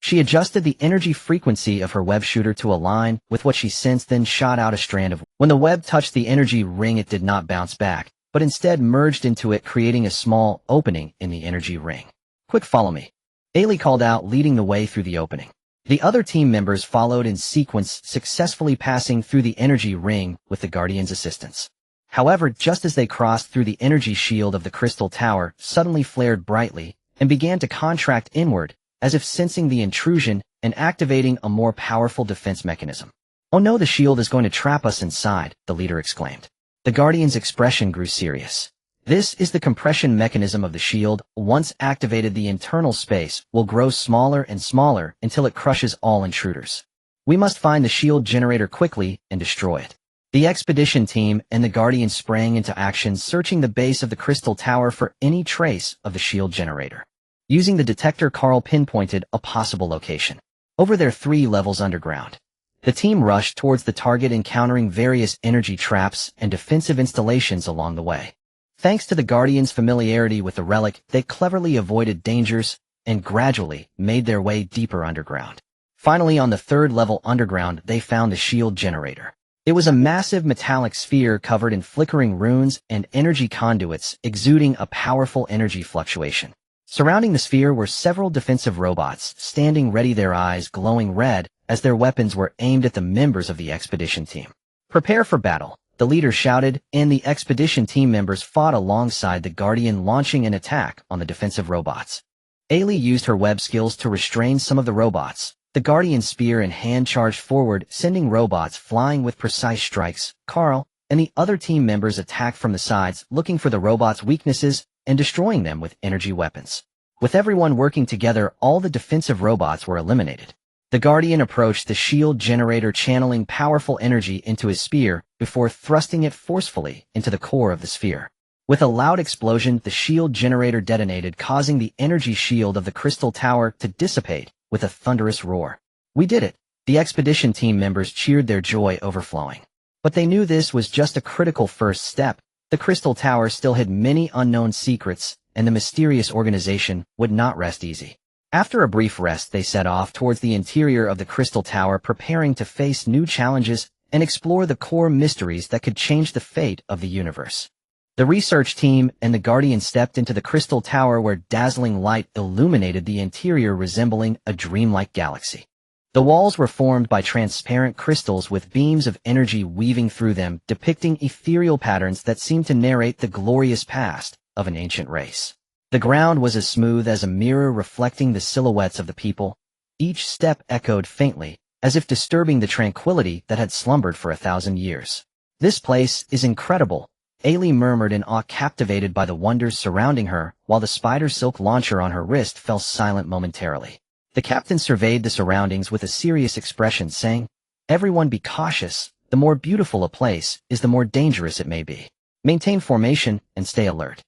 She adjusted the energy frequency of her web shooter to align with what she sensed, then shot out a strand of. When the web touched the energy ring, it did not bounce back, but instead merged into it, creating a small opening in the energy ring. Quick, follow me. Ailey called out, leading the way through the opening. The other team members followed in sequence, successfully passing through the energy ring with the Guardian's assistance. However, just as they crossed through, the energy shield of the Crystal Tower suddenly flared brightly and began to contract inward, as if sensing the intrusion and activating a more powerful defense mechanism. "Oh no, the shield is going to trap us inside," the leader exclaimed. The Guardian's expression grew serious. "This is the compression mechanism of the shield. Once activated, the internal space will grow smaller and smaller until it crushes all intruders. We must find the shield generator quickly and destroy it." The expedition team and the Guardian sprang into action, searching the base of the Crystal Tower for any trace of the shield generator. Using the detector, Carl pinpointed a possible location. Over their 3 levels underground. The team rushed towards the target, encountering various energy traps and defensive installations along the way. Thanks to the Guardians' familiarity with the relic, they cleverly avoided dangers and gradually made their way deeper underground. Finally, on the 3rd level underground, they found the shield generator. It was a massive metallic sphere covered in flickering runes and energy conduits, exuding a powerful energy fluctuation. Surrounding the sphere were several defensive robots, standing ready, their eyes glowing red as their weapons were aimed at the members of the expedition team. "Prepare for battle," the leader shouted, and the expedition team members fought alongside the Guardian, launching an attack on the defensive robots. Ailey used her web skills to restrain some of the robots. The Guardian's spear in hand charged forward, sending robots flying with precise strikes. Carl and the other team members attacked from the sides, looking for the robots' weaknesses and destroying them with energy weapons. With everyone working together, all the defensive robots were eliminated. The Guardian approached the shield generator, channeling powerful energy into his spear before thrusting it forcefully into the core of the sphere. With a loud explosion, the shield generator detonated, causing the energy shield of the Crystal Tower to dissipate with a thunderous roar. "We did it!" The expedition team members cheered, their joy overflowing. But they knew this was just a critical first step. The Crystal Tower still had many unknown secrets, and the mysterious organization would not rest easy. After a brief rest, they set off towards the interior of the Crystal Tower, preparing to face new challenges and explore the core mysteries that could change the fate of the universe. The research team and the Guardian stepped into the Crystal Tower, where dazzling light illuminated the interior, resembling a dreamlike galaxy. The walls were formed by transparent crystals with beams of energy weaving through them, depicting ethereal patterns that seemed to narrate the glorious past of an ancient race. The ground was as smooth as a mirror, reflecting the silhouettes of the people. Each step echoed faintly, as if disturbing the tranquility that had slumbered for 1,000 years. "This place is incredible," Ailey murmured in awe, captivated by the wonders surrounding her, while the spider silk launcher on her wrist fell silent momentarily. The captain surveyed the surroundings with a serious expression, saying, "Everyone be cautious. The more beautiful a place is, the more dangerous it may be. Maintain formation and stay alert."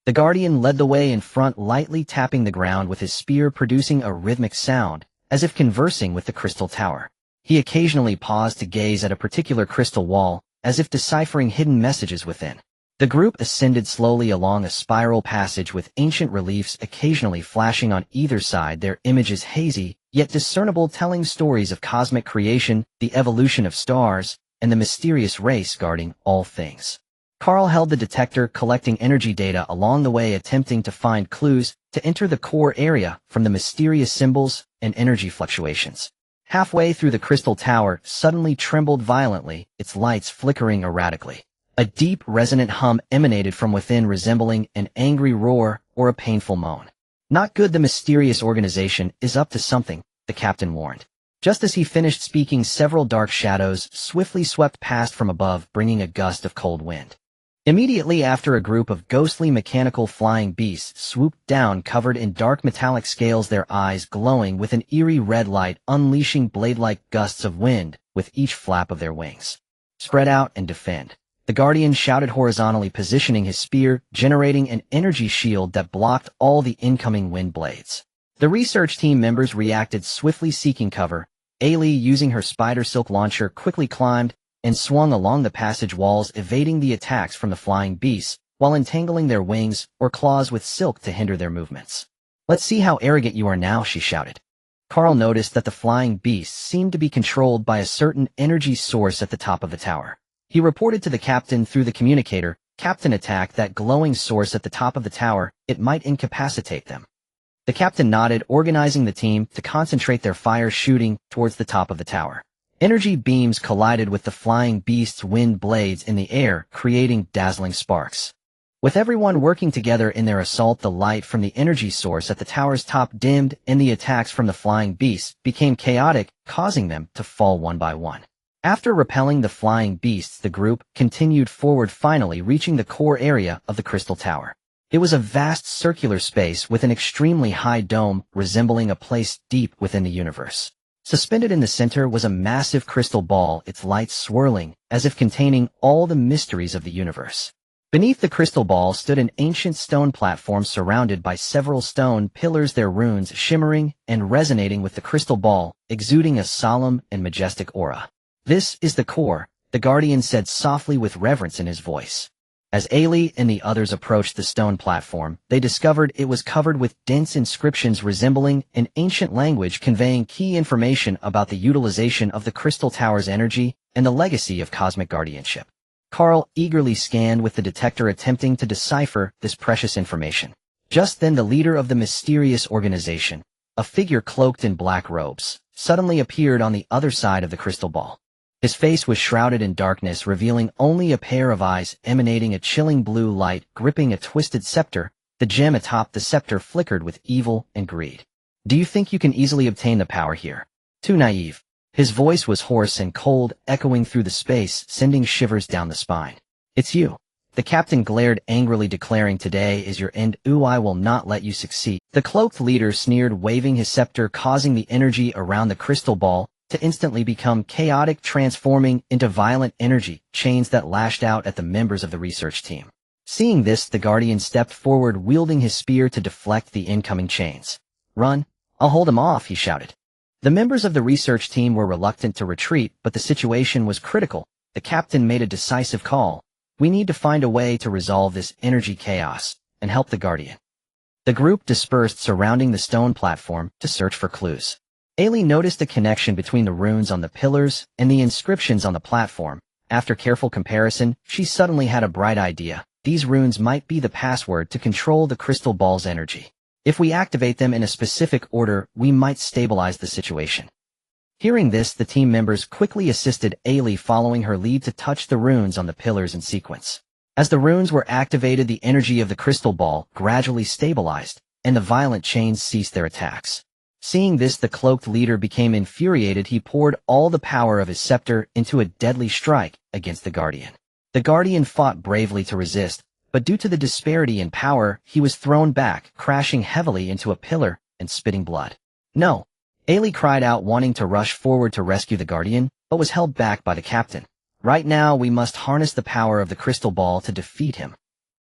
The Guardian led the way in front, lightly tapping the ground with his spear, producing a rhythmic sound, as if conversing with the Crystal Tower. He occasionally paused to gaze at a particular crystal wall, as if deciphering hidden messages within. The group ascended slowly along a spiral passage with ancient reliefs occasionally flashing on either side, their images hazy, yet discernible, telling stories of cosmic creation, the evolution of stars, and the mysterious race guarding all things. Carl held the detector, collecting energy data along the way, attempting to find clues to enter the core area from the mysterious symbols and energy fluctuations. Halfway through, the Crystal Tower suddenly trembled violently, its lights flickering erratically. A deep, resonant hum emanated from within, resembling an angry roar or a painful moan. "Not good, the mysterious organization is up to something," the captain warned. Just as he finished speaking, several dark shadows swiftly swept past from above, bringing a gust of cold wind. Immediately after, a group of ghostly mechanical flying beasts swooped down, covered in dark metallic scales, their eyes glowing with an eerie red light, unleashing blade-like gusts of wind with each flap of their wings. "Spread out and defend," the Guardian shouted horizontally, positioning his spear, generating an energy shield that blocked all the incoming wind blades. The research team members reacted swiftly, seeking cover. Ailey, using her spider silk launcher, quickly climbed and swung along the passage walls, evading the attacks from the flying beasts, while entangling their wings or claws with silk to hinder their movements. "Let's see how arrogant you are now," she shouted. Carl noticed that the flying beasts seemed to be controlled by a certain energy source at the top of the tower. He reported to the captain through the communicator, "Captain, attack that glowing source at the top of the tower. It might incapacitate them." The captain nodded, organizing the team to concentrate their fire, shooting towards the top of the tower. Energy beams collided with the flying beasts' wind blades in the air, creating dazzling sparks. With everyone working together in their assault, the light from the energy source at the tower's top dimmed, and the attacks from the flying beasts became chaotic, causing them to fall one by one. After repelling the flying beasts, the group continued forward, finally reaching the core area of the crystal tower. It was a vast circular space with an extremely high dome, resembling a place deep within the universe. Suspended in the center was a massive crystal ball, its lights swirling, as if containing all the mysteries of the universe. Beneath the crystal ball stood an ancient stone platform surrounded by several stone pillars, their runes shimmering and resonating with the crystal ball, exuding a solemn and majestic aura. "This is the core," the Guardian said softly with reverence in his voice. As Ailey and the others approached the stone platform, they discovered it was covered with dense inscriptions resembling an ancient language, conveying key information about the utilization of the crystal tower's energy and the legacy of cosmic guardianship. Carl eagerly scanned with the detector, attempting to decipher this precious information. Just then, the leader of the mysterious organization, a figure cloaked in black robes, suddenly appeared on the other side of the crystal ball. His face was shrouded in darkness, revealing only a pair of eyes emanating a chilling blue light. Gripping a twisted scepter, the gem atop the scepter flickered with evil and greed. "Do you think you can easily obtain the power here? Too naive." His voice was hoarse and cold, echoing through the space, sending shivers down the spine. "It's you." The captain glared angrily, declaring, "Today is your end. I will not let you succeed." The cloaked leader sneered, waving his scepter, causing the energy around the crystal ball to instantly become chaotic, transforming into violent energy chains that lashed out at the members of the research team. Seeing this, the Guardian stepped forward, wielding his spear to deflect the incoming chains. "Run! I'll hold him off," he shouted. The members of the research team were reluctant to retreat, but the situation was critical. The captain made a decisive call. "We need to find a way to resolve this energy chaos and help the Guardian." The group dispersed, surrounding the stone platform to search for clues. Ailey noticed a connection between the runes on the pillars and the inscriptions on the platform. After careful comparison, she suddenly had a bright idea. These runes might be the password to control the crystal ball's energy. If we activate them in a specific order, we might stabilize the situation. Hearing this, the team members quickly assisted Ailey, following her lead, to touch the runes on the pillars in sequence. As the runes were activated, the energy of the crystal ball gradually stabilized, and the violent chains ceased their attacks. Seeing this, the cloaked leader became infuriated. He poured all the power of his scepter into a deadly strike against the Guardian. The Guardian fought bravely to resist, but due to the disparity in power, he was thrown back, crashing heavily into a pillar and spitting blood. "No!" Ailey cried out, wanting to rush forward to rescue the Guardian, but was held back by the captain. "Right now, we must harness the power of the crystal ball to defeat him."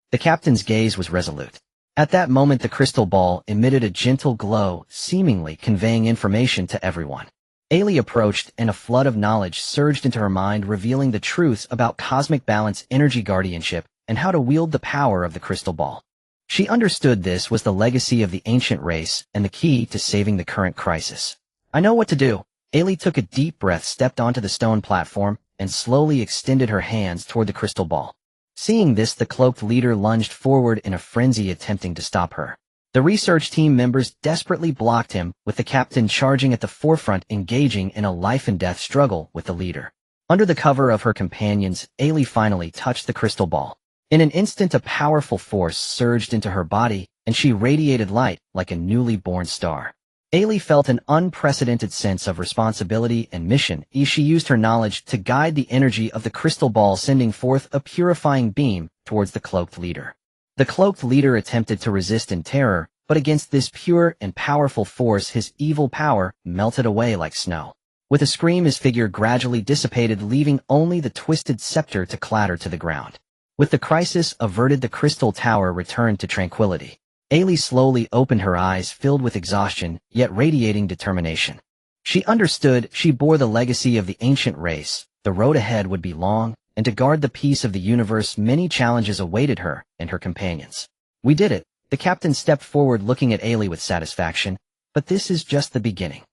The captain's gaze was resolute. At that moment, the crystal ball emitted a gentle glow, seemingly conveying information to everyone. Ailey approached, and a flood of knowledge surged into her mind, revealing the truths about cosmic balance, energy guardianship, and how to wield the power of the crystal ball. She understood this was the legacy of the ancient race and the key to saving the current crisis. "I know what to do." Ailey took a deep breath, stepped onto the stone platform, and slowly extended her hands toward the crystal ball. Seeing this, the cloaked leader lunged forward in a frenzy, attempting to stop her. The research team members desperately blocked him, with the captain charging at the forefront, engaging in a life-and-death struggle with the leader. Under the cover of her companions, Ailey finally touched the crystal ball. In an instant, a powerful force surged into her body, and she radiated light like a newly born star. Ailey felt an unprecedented sense of responsibility and mission. She used her knowledge to guide the energy of the crystal ball, sending forth a purifying beam towards the cloaked leader. The cloaked leader attempted to resist in terror, but against this pure and powerful force, his evil power melted away like snow. With a scream, his figure gradually dissipated, leaving only the twisted scepter to clatter to the ground. With the crisis averted, the crystal tower returned to tranquility. Ailey slowly opened her eyes filled with exhaustion, yet radiating determination. She understood she bore the legacy of the ancient race. The road ahead would be long, and to guard the peace of the universe many challenges awaited her and her companions. We did it. The captain stepped forward looking at Ailey with satisfaction, but this is just the beginning.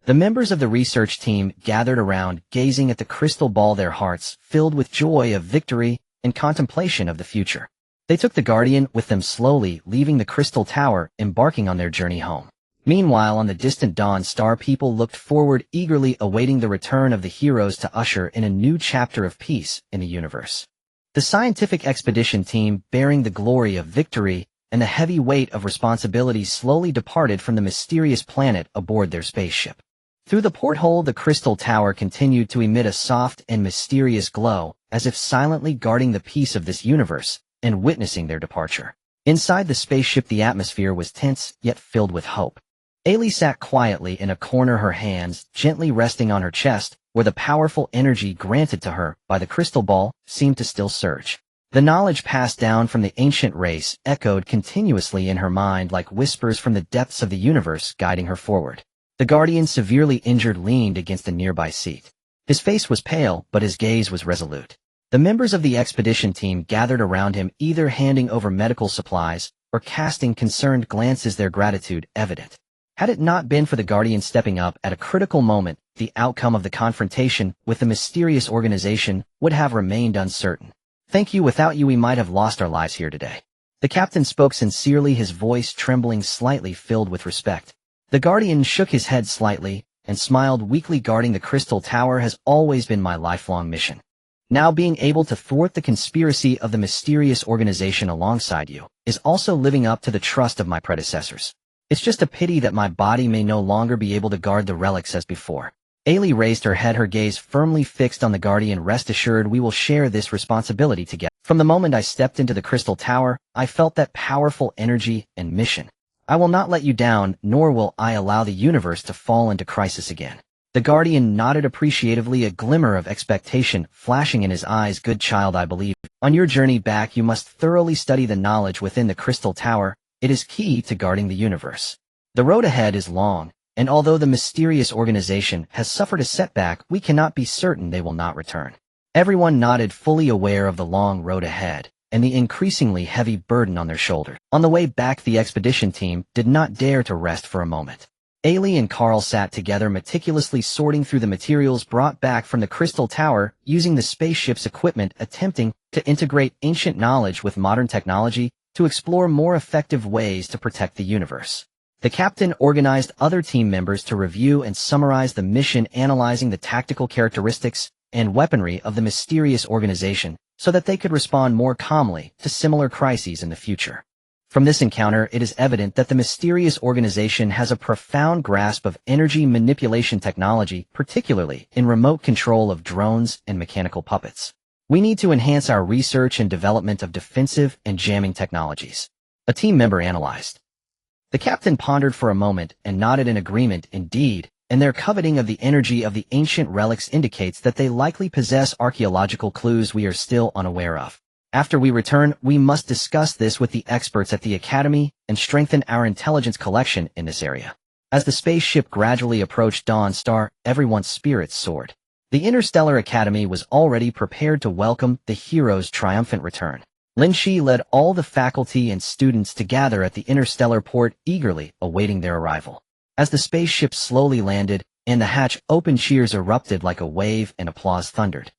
The members of the research team gathered around, gazing at the crystal ball, their hearts filled with joy of victory and contemplation of the future. They took the Guardian with them, slowly leaving the Crystal Tower, embarking on their journey home. Meanwhile, on the distant Dawn Star, people looked forward, eagerly awaiting the return of the heroes to usher in a new chapter of peace in the universe. The scientific expedition team, bearing the glory of victory and the heavy weight of responsibility, slowly departed from the mysterious planet aboard their spaceship. Through the porthole, the Crystal Tower continued to emit a soft and mysterious glow, as if silently guarding the peace of this universe and witnessing their departure. Inside the spaceship, the atmosphere was tense yet filled with hope. Ailey sat quietly in a corner, her hands gently resting on her chest, where the powerful energy granted to her by the crystal ball seemed to still surge. The knowledge passed down from the ancient race echoed continuously in her mind like whispers from the depths of the universe, guiding her forward. The Guardian, severely injured, leaned against a nearby seat. His face was pale, but his gaze was resolute. The members of the expedition team gathered around him, either handing over medical supplies or casting concerned glances, their gratitude evident. Had it not been for the Guardian stepping up at a critical moment, the outcome of the confrontation with the mysterious organization would have remained uncertain. "Thank you. Without you, we might have lost our lives here today." The captain spoke sincerely, his voice trembling slightly, filled with respect. The Guardian shook his head slightly and smiled weakly. "Guarding the Crystal Tower has always been my lifelong mission. Now being able to thwart the conspiracy of the mysterious organization alongside you is also living up to the trust of my predecessors. It's just a pity that my body may no longer be able to guard the relics as before." Ailey raised her head, her gaze firmly fixed on the Guardian. "Rest assured, we will share this responsibility together. From the moment I stepped into the Crystal Tower, I felt that powerful energy and mission. I will not let you down, nor will I allow the universe to fall into crisis again." The Guardian nodded appreciatively, a glimmer of expectation flashing in his eyes. "Good child, I believe. On your journey back, you must thoroughly study the knowledge within the Crystal Tower. It is key to guarding the universe. The road ahead is long, and although the mysterious organization has suffered a setback, we cannot be certain they will not return." Everyone nodded, fully aware of the long road ahead and the increasingly heavy burden on their shoulders. On the way back, the expedition team did not dare to rest for a moment. Ailey and Carl sat together, meticulously sorting through the materials brought back from the Crystal Tower, using the spaceship's equipment, attempting to integrate ancient knowledge with modern technology to explore more effective ways to protect the universe. The captain organized other team members to review and summarize the mission, analyzing the tactical characteristics and weaponry of the mysterious organization so that they could respond more calmly to similar crises in the future. From this encounter, it is evident that the mysterious organization has a profound grasp of energy manipulation technology, particularly in remote control of drones and mechanical puppets. "We need to enhance our research and development of defensive and jamming technologies," a team member analyzed. The captain pondered for a moment and nodded in agreement. "Indeed, and their coveting of the energy of the ancient relics indicates that they likely possess archaeological clues we are still unaware of. After we return, we must discuss this with the experts at the Academy and strengthen our intelligence collection in this area." As the spaceship gradually approached Dawn Star, everyone's spirits soared. The Interstellar Academy was already prepared to welcome the heroes' triumphant return. Lynch led all the faculty and students to gather at the interstellar port, eagerly awaiting their arrival. As the spaceship slowly landed and the hatch opened, cheers erupted like a wave and applause thundered.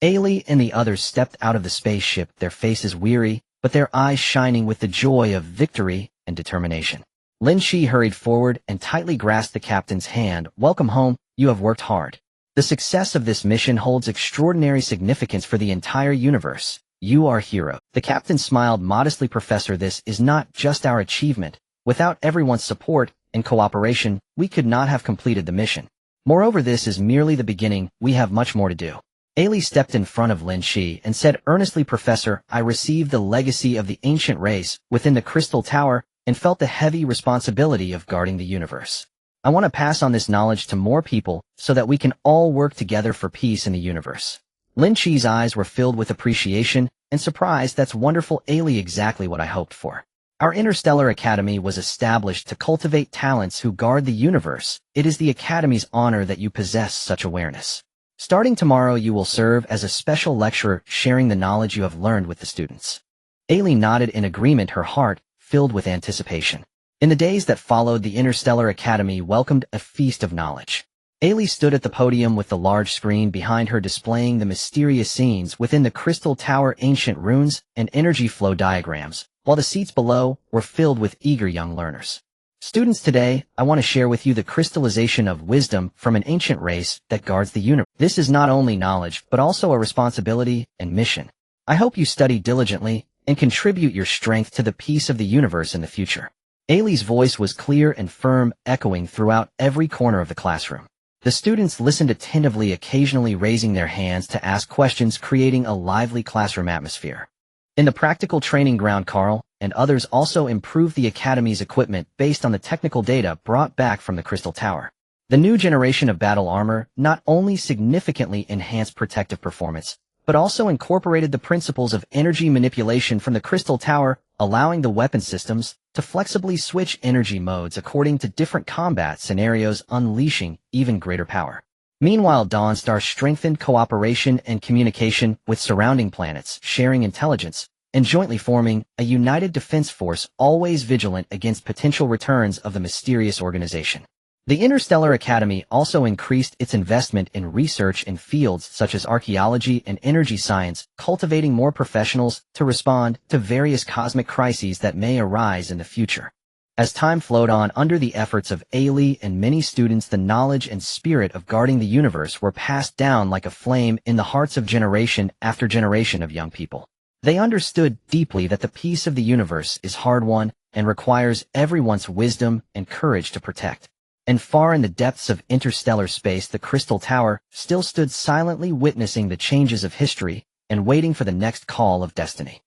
Ailey and the others stepped out of the spaceship, their faces weary, but their eyes shining with the joy of victory and determination. Lynch hurried forward and tightly grasped the captain's hand. "Welcome home. You have worked hard. The success of this mission holds extraordinary significance for the entire universe. You are a hero." The captain smiled modestly. "Professor, this is not just our achievement. Without everyone's support and cooperation, we could not have completed the mission. Moreover, this is merely the beginning. We have much more to do." Ailey stepped in front of Lynch and said earnestly, "Professor, I received the legacy of the ancient race within the Crystal Tower and felt the heavy responsibility of guarding the universe. I want to pass on this knowledge to more people so that we can all work together for peace in the universe." Lynch's eyes were filled with appreciation and surprise. "That's wonderful, Ailey, exactly what I hoped for." Our Interstellar Academy was established to cultivate talents who guard the universe. It is the Academy's honor that you possess such awareness. Starting tomorrow, you will serve as a special lecturer, sharing the knowledge you have learned with the students. Ailey nodded in agreement, her heart filled with anticipation. In the days that followed, the Interstellar Academy welcomed a feast of knowledge. Ailey stood at the podium with the large screen behind her displaying the mysterious scenes within the Crystal Tower, ancient runes, and energy flow diagrams, while the seats below were filled with eager young learners. Students, today, I want to share with you the crystallization of wisdom from an ancient race that guards the universe. This is not only knowledge, but also a responsibility and mission. I hope you study diligently and contribute your strength to the peace of the universe in the future. Ailey's voice was clear and firm, echoing throughout every corner of the classroom. The students listened attentively, occasionally raising their hands to ask questions, creating a lively classroom atmosphere. In the practical training ground, Carl and others also improved the Academy's equipment based on the technical data brought back from the Crystal Tower. The new generation of battle armor not only significantly enhanced protective performance, but also incorporated the principles of energy manipulation from the Crystal Tower, allowing the weapon systems to flexibly switch energy modes according to different combat scenarios, unleashing even greater power. Meanwhile, Dawnstar strengthened cooperation and communication with surrounding planets, sharing intelligence, and jointly forming a united defense force, always vigilant against potential returns of the mysterious organization. The Interstellar Academy also increased its investment in research in fields such as archaeology and energy science, cultivating more professionals to respond to various cosmic crises that may arise in the future. As time flowed on, under the efforts of Ailey and many students, the knowledge and spirit of guarding the universe were passed down like a flame in the hearts of generation after generation of young people. They understood deeply that the peace of the universe is hard-won and requires everyone's wisdom and courage to protect. And far in the depths of interstellar space, the Crystal Tower still stood silently, witnessing the changes of history and waiting for the next call of destiny.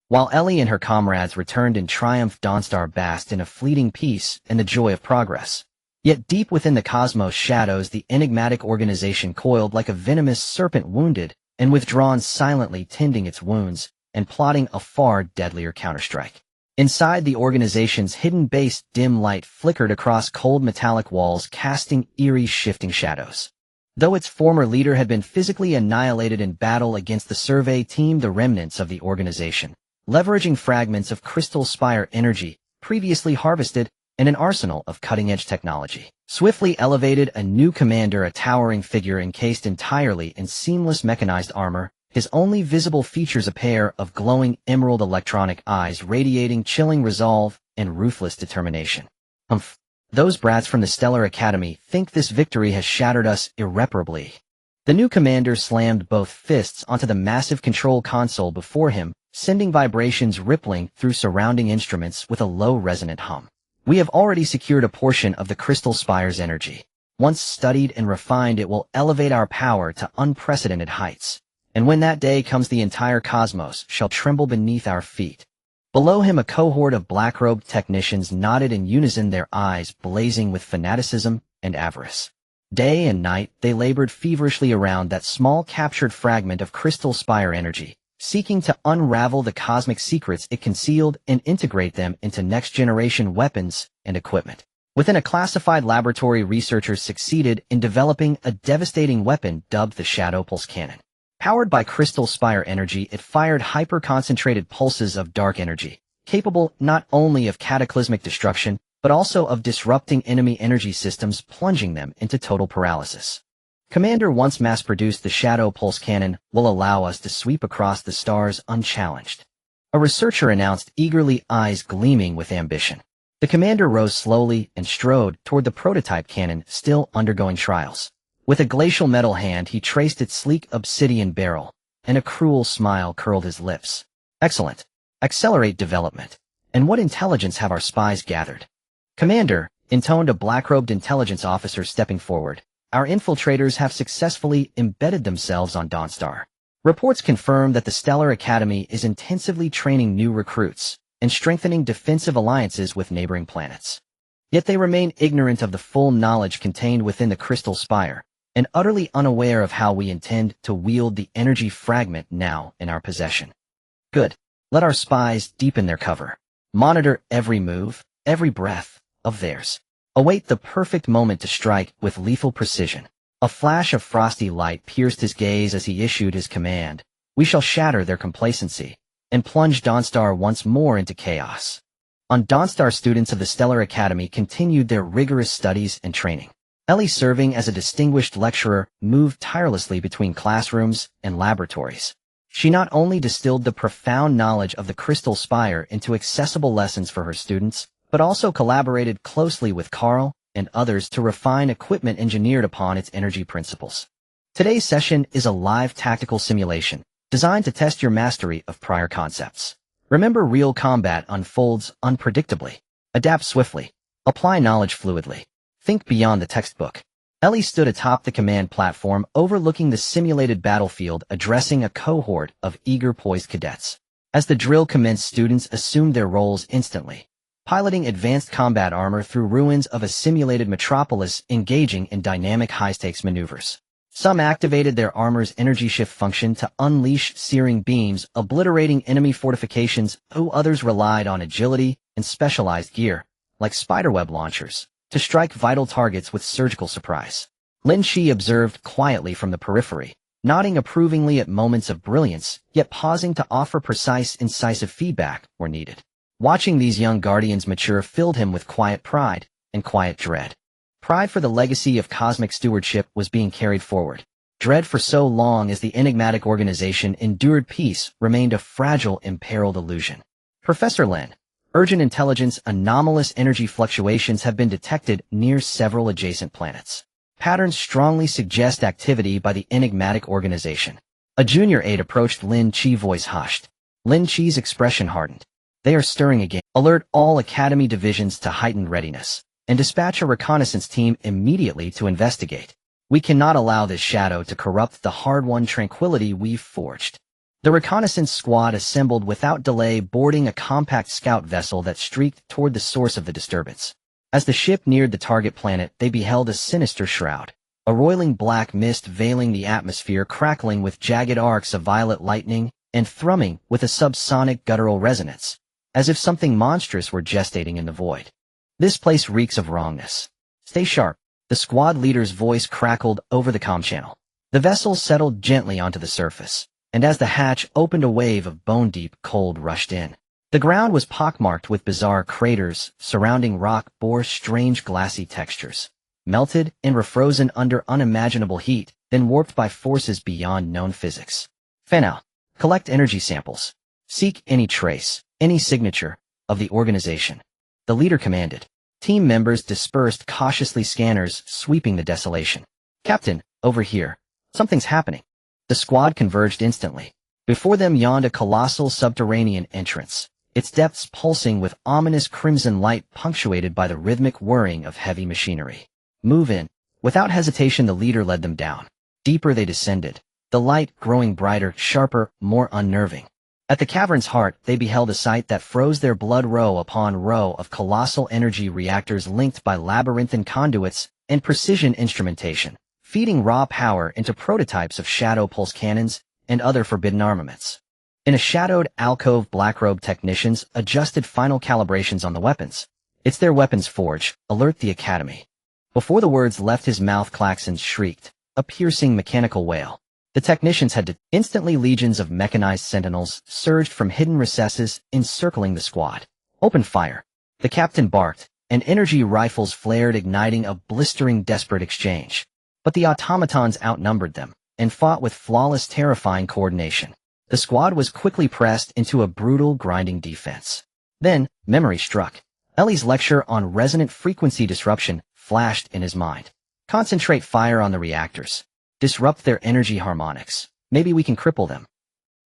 While Ellie and her comrades returned in triumph, Dawnstar basked in a fleeting peace and the joy of progress. Yet deep within the cosmos shadows, the enigmatic organization coiled like a venomous serpent, wounded and withdrawn, silently tending its wounds and plotting a far deadlier counterstrike. Inside the organization's hidden base, dim light flickered across cold metallic walls, casting eerie, shifting shadows. Though its former leader had been physically annihilated in battle against the survey team, the remnants of the organization, leveraging fragments of crystal spire energy previously harvested and an arsenal of cutting-edge technology, swiftly elevated a new commander, a towering figure encased entirely in seamless mechanized armor, his only visible features a pair of glowing emerald electronic eyes radiating chilling resolve and ruthless determination. Those brats from the Stellar Academy think this victory has shattered us irreparably. The new commander slammed both fists onto the massive control console before him, sending vibrations rippling through surrounding instruments with a low resonant hum. We have already secured a portion of the Crystal Spire's energy. Once studied and refined, it will elevate our power to unprecedented heights. And when that day comes, the entire cosmos shall tremble beneath our feet. Below him, a cohort of black-robed technicians nodded in unison, their eyes blazing with fanaticism and avarice. Day and night, they labored feverishly around that small captured fragment of Crystal Spire energy, seeking to unravel the cosmic secrets it concealed and integrate them into next-generation weapons and equipment. Within a classified laboratory, researchers succeeded in developing a devastating weapon dubbed the Shadow Pulse Cannon. Powered by Crystal Spire energy, it fired hyper-concentrated pulses of dark energy, capable not only of cataclysmic destruction, but also of disrupting enemy energy systems, plunging them into total paralysis. Commander, once mass-produced, the Shadow Pulse Cannon will allow us to sweep across the stars unchallenged. A researcher announced, eagerly, eyes gleaming with ambition. The commander rose slowly and strode toward the prototype cannon, still undergoing trials. With a glacial metal hand, he traced its sleek obsidian barrel, and a cruel smile curled his lips. Excellent. Accelerate development. And what intelligence have our spies gathered? Commander, intoned a black-robed intelligence officer stepping forward, our infiltrators have successfully embedded themselves on Dawnstar. Reports confirm that the Stellar Academy is intensively training new recruits and strengthening defensive alliances with neighboring planets. Yet they remain ignorant of the full knowledge contained within the Crystal Spire, and utterly unaware of how we intend to wield the energy fragment now in our possession. Good. Let our spies deepen their cover. Monitor every move, every breath of theirs. Await the perfect moment to strike with lethal precision. A flash of frosty light pierced his gaze as he issued his command. We shall shatter their complacency and plunge Dawnstar once more into chaos. On Dawnstar, students of the Stellar Academy continued their rigorous studies and training. Ellie, serving as a distinguished lecturer, moved tirelessly between classrooms and laboratories. She not only distilled the profound knowledge of the Crystal Spire into accessible lessons for her students, but also collaborated closely with Carl and others to refine equipment engineered upon its energy principles. Today's session is a live tactical simulation designed to test your mastery of prior concepts. Remember, real combat unfolds unpredictably. Adapt swiftly. Apply knowledge fluidly. Think beyond the textbook. Ellie stood atop the command platform overlooking the simulated battlefield, addressing a cohort of eager, poised cadets. As the drill commenced, students assumed their roles instantly, piloting advanced combat armor through ruins of a simulated metropolis, engaging in dynamic high-stakes maneuvers. Some activated their armor's energy shift function to unleash searing beams, obliterating enemy fortifications, while others relied on agility and specialized gear, like spiderweb launchers, to strike vital targets with surgical surprise. Lynch observed quietly from the periphery, nodding approvingly at moments of brilliance, yet pausing to offer precise, incisive feedback where needed. Watching these young guardians mature filled him with quiet pride and quiet dread. Pride for the legacy of cosmic stewardship was being carried forward. Dread for so long as the enigmatic organization endured peace remained a fragile, imperiled illusion. Professor Lin, urgent intelligence, anomalous energy fluctuations have been detected near several adjacent planets. Patterns strongly suggest activity by the enigmatic organization. A junior aide approached Lin Chi, voice hushed. Lin Chi's expression hardened. They are stirring again. Alert all Academy divisions to heightened readiness, and dispatch a reconnaissance team immediately to investigate. We cannot allow this shadow to corrupt the hard-won tranquility we've forged. The reconnaissance squad assembled without delay, boarding a compact scout vessel that streaked toward the source of the disturbance. As the ship neared the target planet, they beheld a sinister shroud, a roiling black mist veiling the atmosphere, crackling with jagged arcs of violet lightning and thrumming with a subsonic guttural resonance, as if something monstrous were gestating in the void. This place reeks of wrongness. Stay sharp, the squad leader's voice crackled over the comm channel. The vessel settled gently onto the surface, and as the hatch opened, a wave of bone-deep cold rushed in. The ground was pockmarked with bizarre craters. Surrounding rock bore strange glassy textures, melted and refrozen under unimaginable heat, then warped by forces beyond known physics. Fenau, collect energy samples. Seek any trace, any signature, of the organization. The leader commanded. Team members dispersed cautiously, scanners sweeping the desolation. Captain, over here. Something's happening. The squad converged instantly. Before them yawned a colossal subterranean entrance, its depths pulsing with ominous crimson light, punctuated by the rhythmic whirring of heavy machinery. Move in. Without hesitation, the leader led them down. Deeper they descended, the light growing brighter, sharper, more unnerving. At the cavern's heart, they beheld a sight that froze their blood. Row upon row of colossal energy reactors linked by labyrinthine conduits and precision instrumentation, feeding raw power into prototypes of shadow pulse cannons and other forbidden armaments. In a shadowed alcove, blackrobe technicians adjusted final calibrations on the weapons. It's their weapons forge. Alert the Academy. Before the words left his mouth, Klaxon shrieked, a piercing mechanical wail. The technicians had to. Instantly, legions of mechanized sentinels surged from hidden recesses, encircling the squad. Open fire. The captain barked, and energy rifles flared, igniting a blistering, desperate exchange. But the automatons outnumbered them, and fought with flawless, terrifying coordination. The squad was quickly pressed into a brutal, grinding defense. Then, memory struck. Ellie's lecture on resonant frequency disruption flashed in his mind. Concentrate fire on the reactors. Disrupt their energy harmonics. Maybe we can cripple them.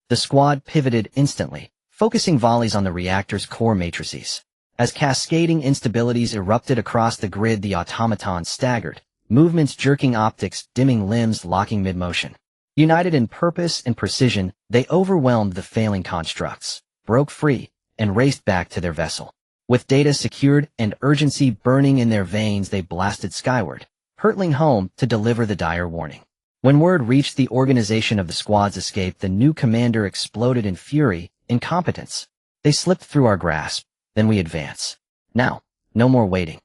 The squad pivoted instantly, focusing volleys on the reactor's core matrices. As cascading instabilities erupted across the grid, the automatons staggered, movements jerking, optics dimming, limbs locking mid-motion. United in purpose and precision, they overwhelmed the failing constructs, broke free, and raced back to their vessel. With data secured and urgency burning in their veins, they blasted skyward, hurtling home to deliver the dire warning. When word reached the organization of the squad's escape, the new commander exploded in fury, incompetence. They slipped through our grasp. then we advance. Now, no more waiting.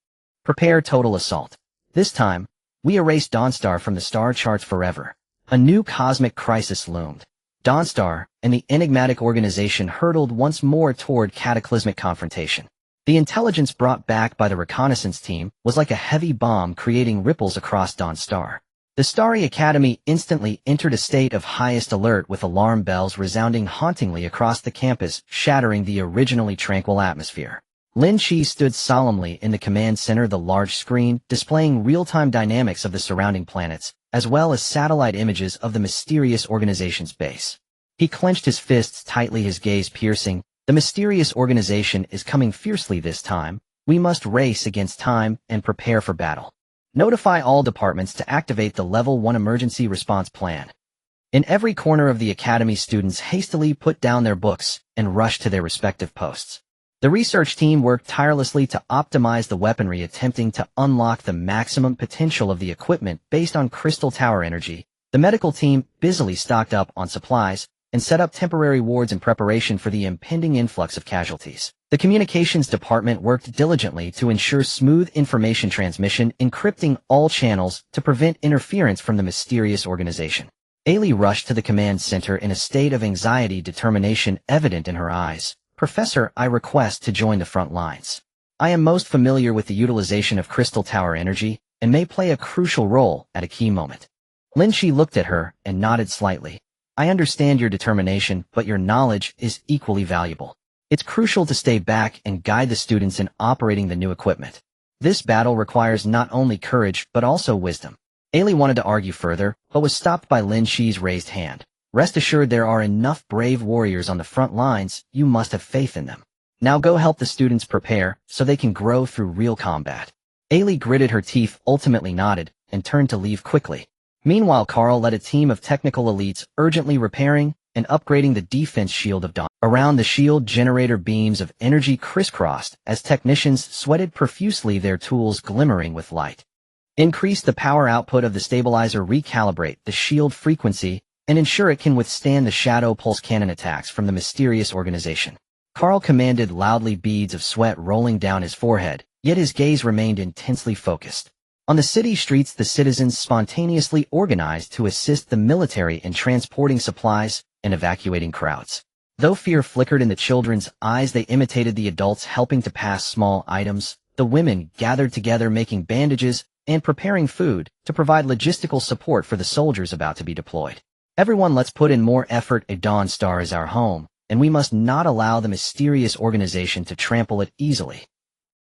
Prepare total assault. This time, we erase Dawnstar from the star charts forever. A new cosmic crisis loomed. Dawnstar and the enigmatic organization hurtled once more toward cataclysmic confrontation. The intelligence brought back by the reconnaissance team was like a heavy bomb creating ripples across Dawnstar. The Starry Academy instantly entered a state of highest alert with alarm bells resounding hauntingly across the campus, shattering the originally tranquil atmosphere. Lynch stood solemnly in the command center, the large screen displaying real-time dynamics of the surrounding planets, as well as satellite images of the mysterious organization's base. He clenched his fists tightly, his gaze piercing. The mysterious organization is coming fiercely this time. We must race against time and prepare for battle. Notify all departments to activate the Level 1 emergency response plan. In every corner of the academy, students hastily put down their books and rushed to their respective posts. The research team worked tirelessly to optimize the weaponry, attempting to unlock the maximum potential of the equipment based on crystal tower energy. The medical team busily stocked up on supplies and set up temporary wards in preparation for the impending influx of casualties. The communications department worked diligently to ensure smooth information transmission, encrypting all channels to prevent interference from the mysterious organization. Ailey rushed to the command center in a state of anxiety, determination evident in her eyes. Professor, I request to join the front lines. I am most familiar with the utilization of crystal tower energy and may play a crucial role at a key moment. Lynch looked at her and nodded slightly. I understand your determination, but your knowledge is equally valuable. It's crucial to stay back and guide the students in operating the new equipment. This battle requires not only courage, but also wisdom. Ailey wanted to argue further, but was stopped by Lynch's raised hand. Rest assured there are enough brave warriors on the front lines, you must have faith in them. Now go help the students prepare so they can grow through real combat. Ailey gritted her teeth, ultimately nodded, and turned to leave quickly. Meanwhile, Carl led a team of technical elites urgently repairing and upgrading the defense shield of Dawn. Around the shield, generator beams of energy crisscrossed as technicians sweated profusely, their tools glimmering with light. Increase the power output of the stabilizer, recalibrate the shield frequency, and ensure it can withstand the shadow pulse cannon attacks from the mysterious organization. Carl commanded loudly, beads of sweat rolling down his forehead, yet his gaze remained intensely focused. On the city streets, the citizens spontaneously organized to assist the military in transporting supplies and evacuating crowds. Though fear flickered in the children's eyes, they imitated the adults, helping to pass small items. The women gathered together, making bandages and preparing food to provide logistical support for the soldiers about to be deployed. Everyone, let's put in more effort. A Dawnstar is our home, and we must not allow the mysterious organization to trample it easily.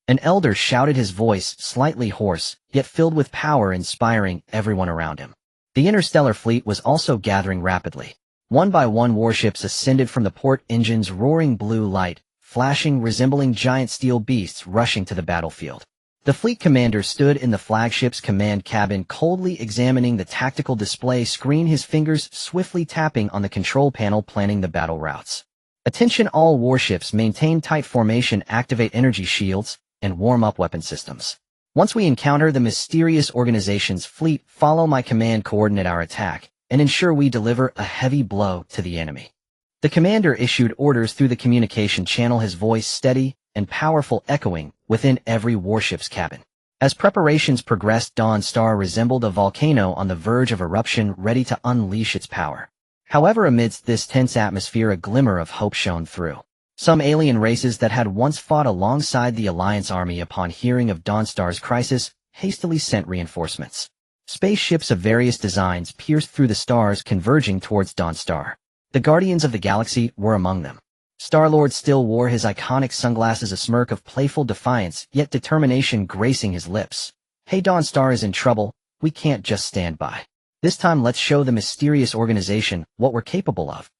An elder shouted, his voice slightly hoarse, yet filled with power, inspiring everyone around him. The interstellar fleet was also gathering rapidly. One by one, warships ascended from the port, engines roaring blue light, flashing, resembling giant steel beasts rushing to the battlefield. The fleet commander stood in the flagship's command cabin, coldly examining the tactical display screen, his fingers swiftly tapping on the control panel, planning the battle routes. Attention, all warships, maintain tight formation, activate energy shields, and warm up weapon systems. Once we encounter the mysterious organization's fleet, follow my command, coordinate our attack, and ensure we deliver a heavy blow to the enemy. The commander issued orders through the communication channel, his voice steady and powerful, echoing within every warship's cabin. As preparations progressed, Dawnstar resembled a volcano on the verge of eruption, ready to unleash its power. However, amidst this tense atmosphere, a glimmer of hope shone through. Some alien races that had once fought alongside the Alliance army, upon hearing of Dawnstar's crisis, hastily sent reinforcements. Spaceships of various designs pierced through the stars, converging towards Dawnstar. The Guardians of the Galaxy were among them. Star-Lord still wore his iconic sunglasses, a smirk of playful defiance yet determination gracing his lips. Hey, Dawnstar is in trouble. We can't just stand by. This time let's show the mysterious organization what we're capable of.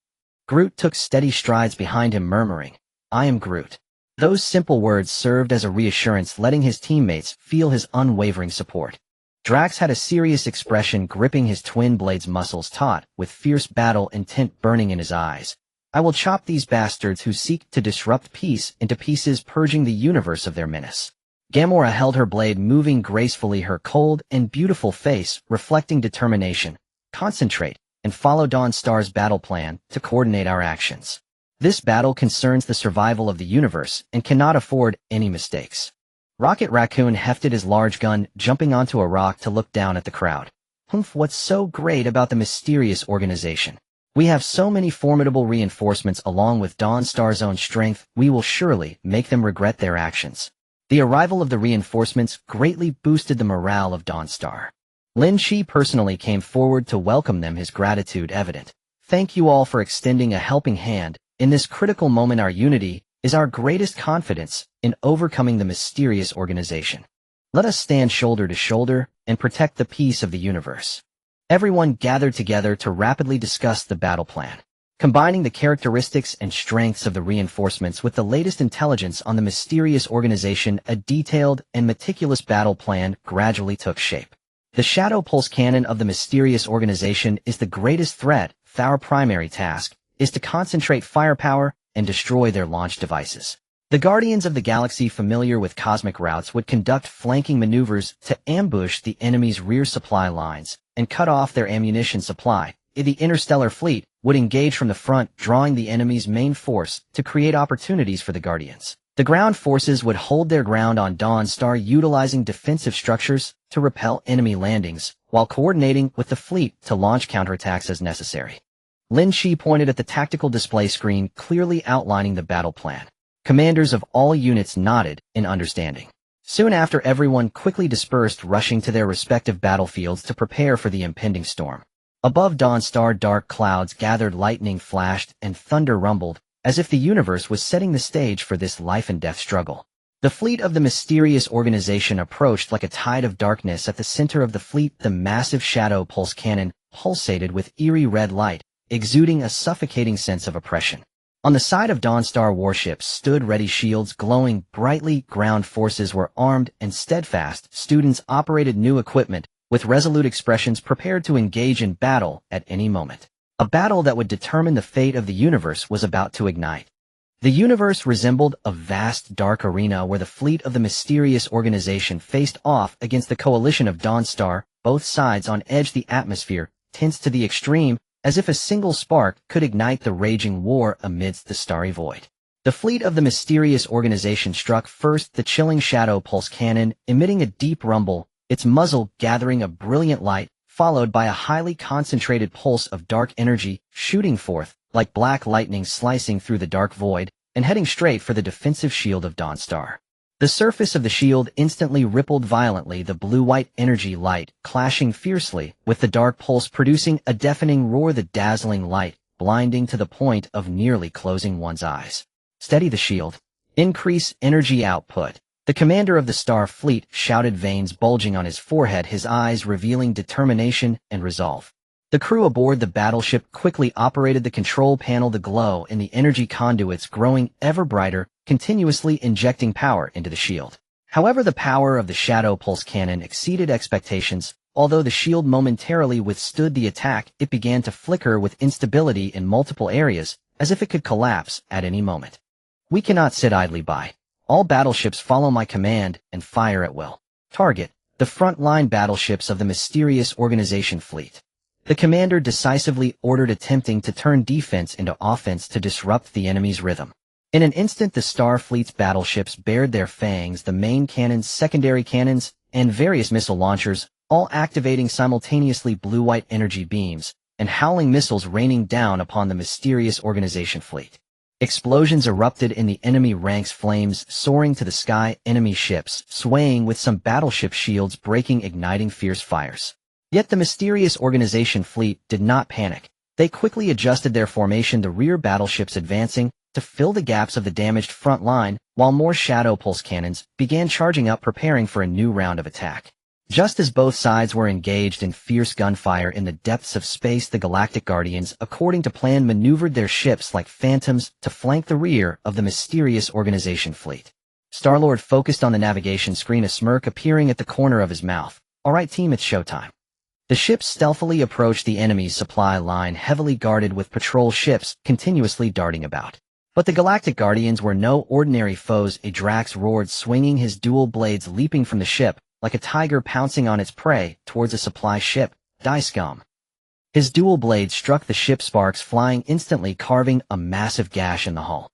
Groot took steady strides behind him, murmuring, I am Groot. Those simple words served as a reassurance, letting his teammates feel his unwavering support. Drax had a serious expression, gripping his twin blade's muscles taut, with fierce battle intent burning in his eyes. I will chop these bastards who seek to disrupt peace into pieces, purging the universe of their menace. Gamora held her blade, moving gracefully, her cold and beautiful face reflecting determination. Concentrate and follow Dawnstar's battle plan to coordinate our actions. This battle concerns the survival of the universe and cannot afford any mistakes. Rocket Raccoon hefted his large gun, jumping onto a rock to look down at the crowd. Humph, what's so great about the mysterious organization? We have so many formidable reinforcements along with Dawnstar's own strength, we will surely make them regret their actions. The arrival of the reinforcements greatly boosted the morale of Dawnstar. Lynch personally came forward to welcome them, his gratitude evident. Thank you all for extending a helping hand. In this critical moment, our unity is our greatest confidence in overcoming the mysterious organization. Let us stand shoulder to shoulder and protect the peace of the universe. Everyone gathered together to rapidly discuss the battle plan. Combining the characteristics and strengths of the reinforcements with the latest intelligence on the mysterious organization, a detailed and meticulous battle plan gradually took shape. The shadow pulse cannon of the mysterious organization is the greatest threat. Our primary task is to concentrate firepower and destroy their launch devices. The Guardians of the Galaxy, familiar with cosmic routes, would conduct flanking maneuvers to ambush the enemy's rear supply lines and cut off their ammunition supply. The interstellar fleet would engage from the front, drawing the enemy's main force to create opportunities for the Guardians. The ground forces would hold their ground on Dawnstar, utilizing defensive structures to repel enemy landings, while coordinating with the fleet to launch counterattacks as necessary. Lynch pointed at the tactical display screen, clearly outlining the battle plan. Commanders of all units nodded in understanding. Soon after, everyone quickly dispersed, rushing to their respective battlefields to prepare for the impending storm. Above Dawnstar, dark clouds gathered, lightning flashed, and thunder rumbled, as if the universe was setting the stage for this life-and-death struggle. The fleet of the mysterious organization approached like a tide of darkness. At the center of the fleet, the massive shadow pulse cannon pulsated with eerie red light, exuding a suffocating sense of oppression. On the side of Dawnstar, warships stood ready, shields glowing brightly. Ground forces were armed and steadfast. Students operated new equipment with resolute expressions, prepared to engage in battle at any moment. A battle that would determine the fate of the universe was about to ignite. The universe resembled a vast dark arena where the fleet of the mysterious organization faced off against the coalition of Dawnstar, both sides on edge. The atmosphere tensed to the extreme, as if a single spark could ignite the raging war amidst the starry void. The fleet of the mysterious organization struck first, the chilling shadow pulse cannon emitting a deep rumble, its muzzle gathering a brilliant light, followed by a highly concentrated pulse of dark energy shooting forth like black lightning, slicing through the dark void and heading straight for the defensive shield of Dawnstar. The surface of the shield instantly rippled violently, the blue-white energy light clashing fiercely with the dark pulse, producing a deafening roar, the dazzling light blinding to the point of nearly closing one's eyes. Steady the shield. Increase energy output. The commander of the Star Fleet shouted, veins bulging on his forehead, his eyes revealing determination and resolve. The crew aboard the battleship quickly operated the control panel, the glow in the energy conduits growing ever brighter, continuously injecting power into the shield. However, the power of the shadow pulse cannon exceeded expectations. Although the shield momentarily withstood the attack, it began to flicker with instability in multiple areas, as if it could collapse at any moment. We cannot sit idly by. All battleships follow my command and fire at will. Target the front-line battleships of the mysterious organization fleet. The commander decisively ordered, attempting to turn defense into offense to disrupt the enemy's rhythm. In an instant, the Star Fleet's battleships bared their fangs, the main cannons, secondary cannons, and various missile launchers, all activating simultaneously, blue-white energy beams and howling missiles raining down upon the mysterious organization fleet. Explosions erupted in the enemy ranks, flames soaring to the sky, enemy ships swaying with some battleship shields breaking, igniting fierce fires. Yet the mysterious organization fleet did not panic. They quickly adjusted their formation, the rear battleships advancing to fill the gaps of the damaged front line, while more shadow pulse cannons began charging up, preparing for a new round of attack. Just as both sides were engaged in fierce gunfire in the depths of space, the Galactic Guardians, according to plan, maneuvered their ships like phantoms to flank the rear of the mysterious organization fleet. Star-Lord focused on the navigation screen, a smirk appearing at the corner of his mouth. All right, team, it's showtime. The ships stealthily approached the enemy's supply line, heavily guarded with patrol ships continuously darting about. But the Galactic Guardians were no ordinary foes. A Drax roared, swinging his dual blades, leaping from the ship like a tiger pouncing on its prey towards a supply ship. Die, scum. His dual blade struck the ship, sparks flying instantly, carving a massive gash in the hull.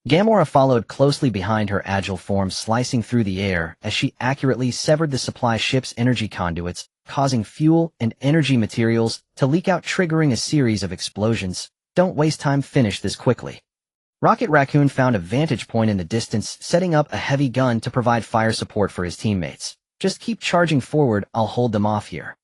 Gamora followed closely behind, her agile form slicing through the air as she accurately severed the supply ship's energy conduits, causing fuel and energy materials to leak out, triggering a series of explosions. Don't waste time, finish this quickly. Rocket Raccoon found a vantage point in the distance, setting up a heavy gun to provide fire support for his teammates. Just keep charging forward, I'll hold them off here.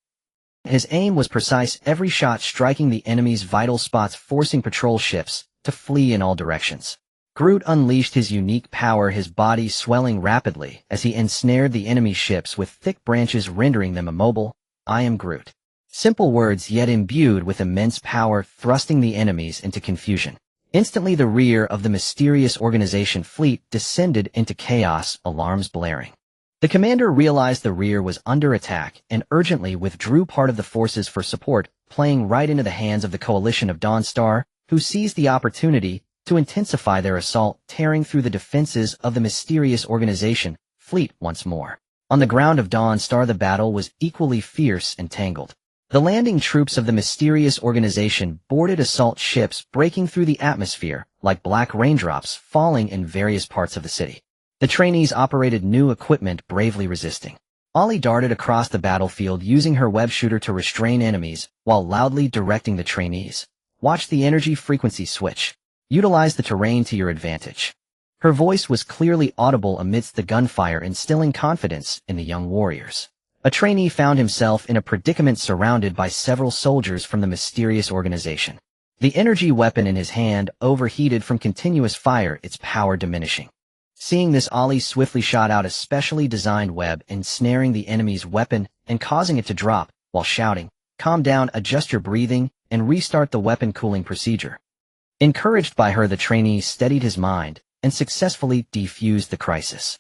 His aim was precise, every shot striking the enemy's vital spots, forcing patrol ships to flee in all directions. Groot unleashed his unique power, his body swelling rapidly as he ensnared the enemy ships with thick branches, rendering them immobile. I am Groot. Simple words, yet imbued with immense power, thrusting the enemies into confusion. Instantly, the rear of the mysterious organization fleet descended into chaos, alarms blaring. The commander realized the rear was under attack and urgently withdrew part of the forces for support, playing right into the hands of the coalition of Dawnstar, who seized the opportunity to intensify their assault, tearing through the defenses of the mysterious organization fleet once more. On the ground of Dawnstar, the battle was equally fierce and tangled. The landing troops of the mysterious organization boarded assault ships, breaking through the atmosphere like black raindrops falling in various parts of the city. The trainees operated new equipment, bravely resisting. Ollie darted across the battlefield using her web shooter to restrain enemies while loudly directing the trainees. Watch the energy frequency switch. Utilize the terrain to your advantage. Her voice was clearly audible amidst the gunfire, instilling confidence in the young warriors. A trainee found himself in a predicament, surrounded by several soldiers from the mysterious organization. The energy weapon in his hand overheated from continuous fire, its power diminishing. Seeing this, Ollie swiftly shot out a specially designed web, ensnaring the enemy's weapon and causing it to drop, while shouting, "Calm down, adjust your breathing, and restart the weapon cooling procedure." Encouraged by her, the trainee steadied his mind and successfully defused the crisis.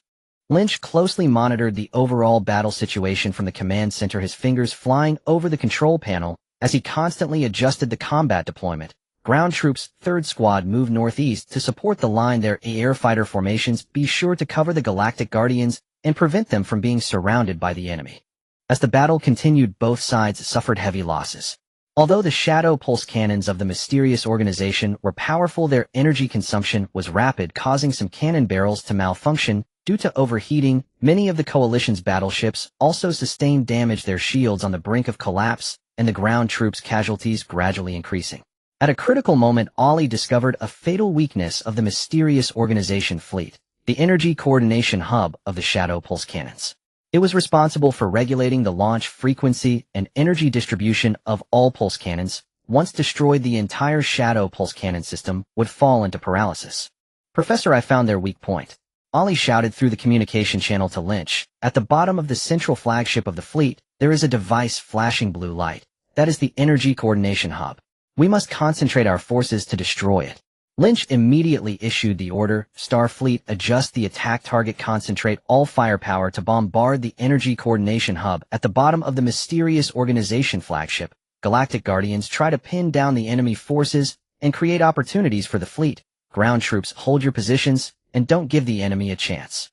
Lynch closely monitored the overall battle situation from the command center, his fingers flying over the control panel as he constantly adjusted the combat deployment. Ground troops, 3rd Squad, moved northeast to support the line, their airfighter formations. Be sure to cover the Galactic Guardians and prevent them from being surrounded by the enemy. As the battle continued, both sides suffered heavy losses. Although the shadow pulse cannons of the mysterious organization were powerful, their energy consumption was rapid, causing some cannon barrels to malfunction due to overheating. Many of the coalition's battleships also sustained damage, their shields on the brink of collapse, and the ground troops' casualties gradually increasing. At a critical moment, Ollie discovered a fatal weakness of the mysterious organization fleet, the energy coordination hub of the shadow pulse cannons. It was responsible for regulating the launch frequency and energy distribution of all pulse cannons. Once destroyed, the entire shadow pulse cannon system would fall into paralysis. "Professor, I found their weak point," Ollie shouted through the communication channel to Lynch. "At the bottom of the central flagship of the fleet, there is a device flashing blue light. That is the energy coordination hub. We must concentrate our forces to destroy it." Lynch immediately issued the order, "Starfleet, adjust the attack target, concentrate all firepower to bombard the energy coordination hub at the bottom of the mysterious organization flagship. Galactic Guardians, try to pin down the enemy forces and create opportunities for the fleet. Ground troops, hold your positions and don't give the enemy a chance."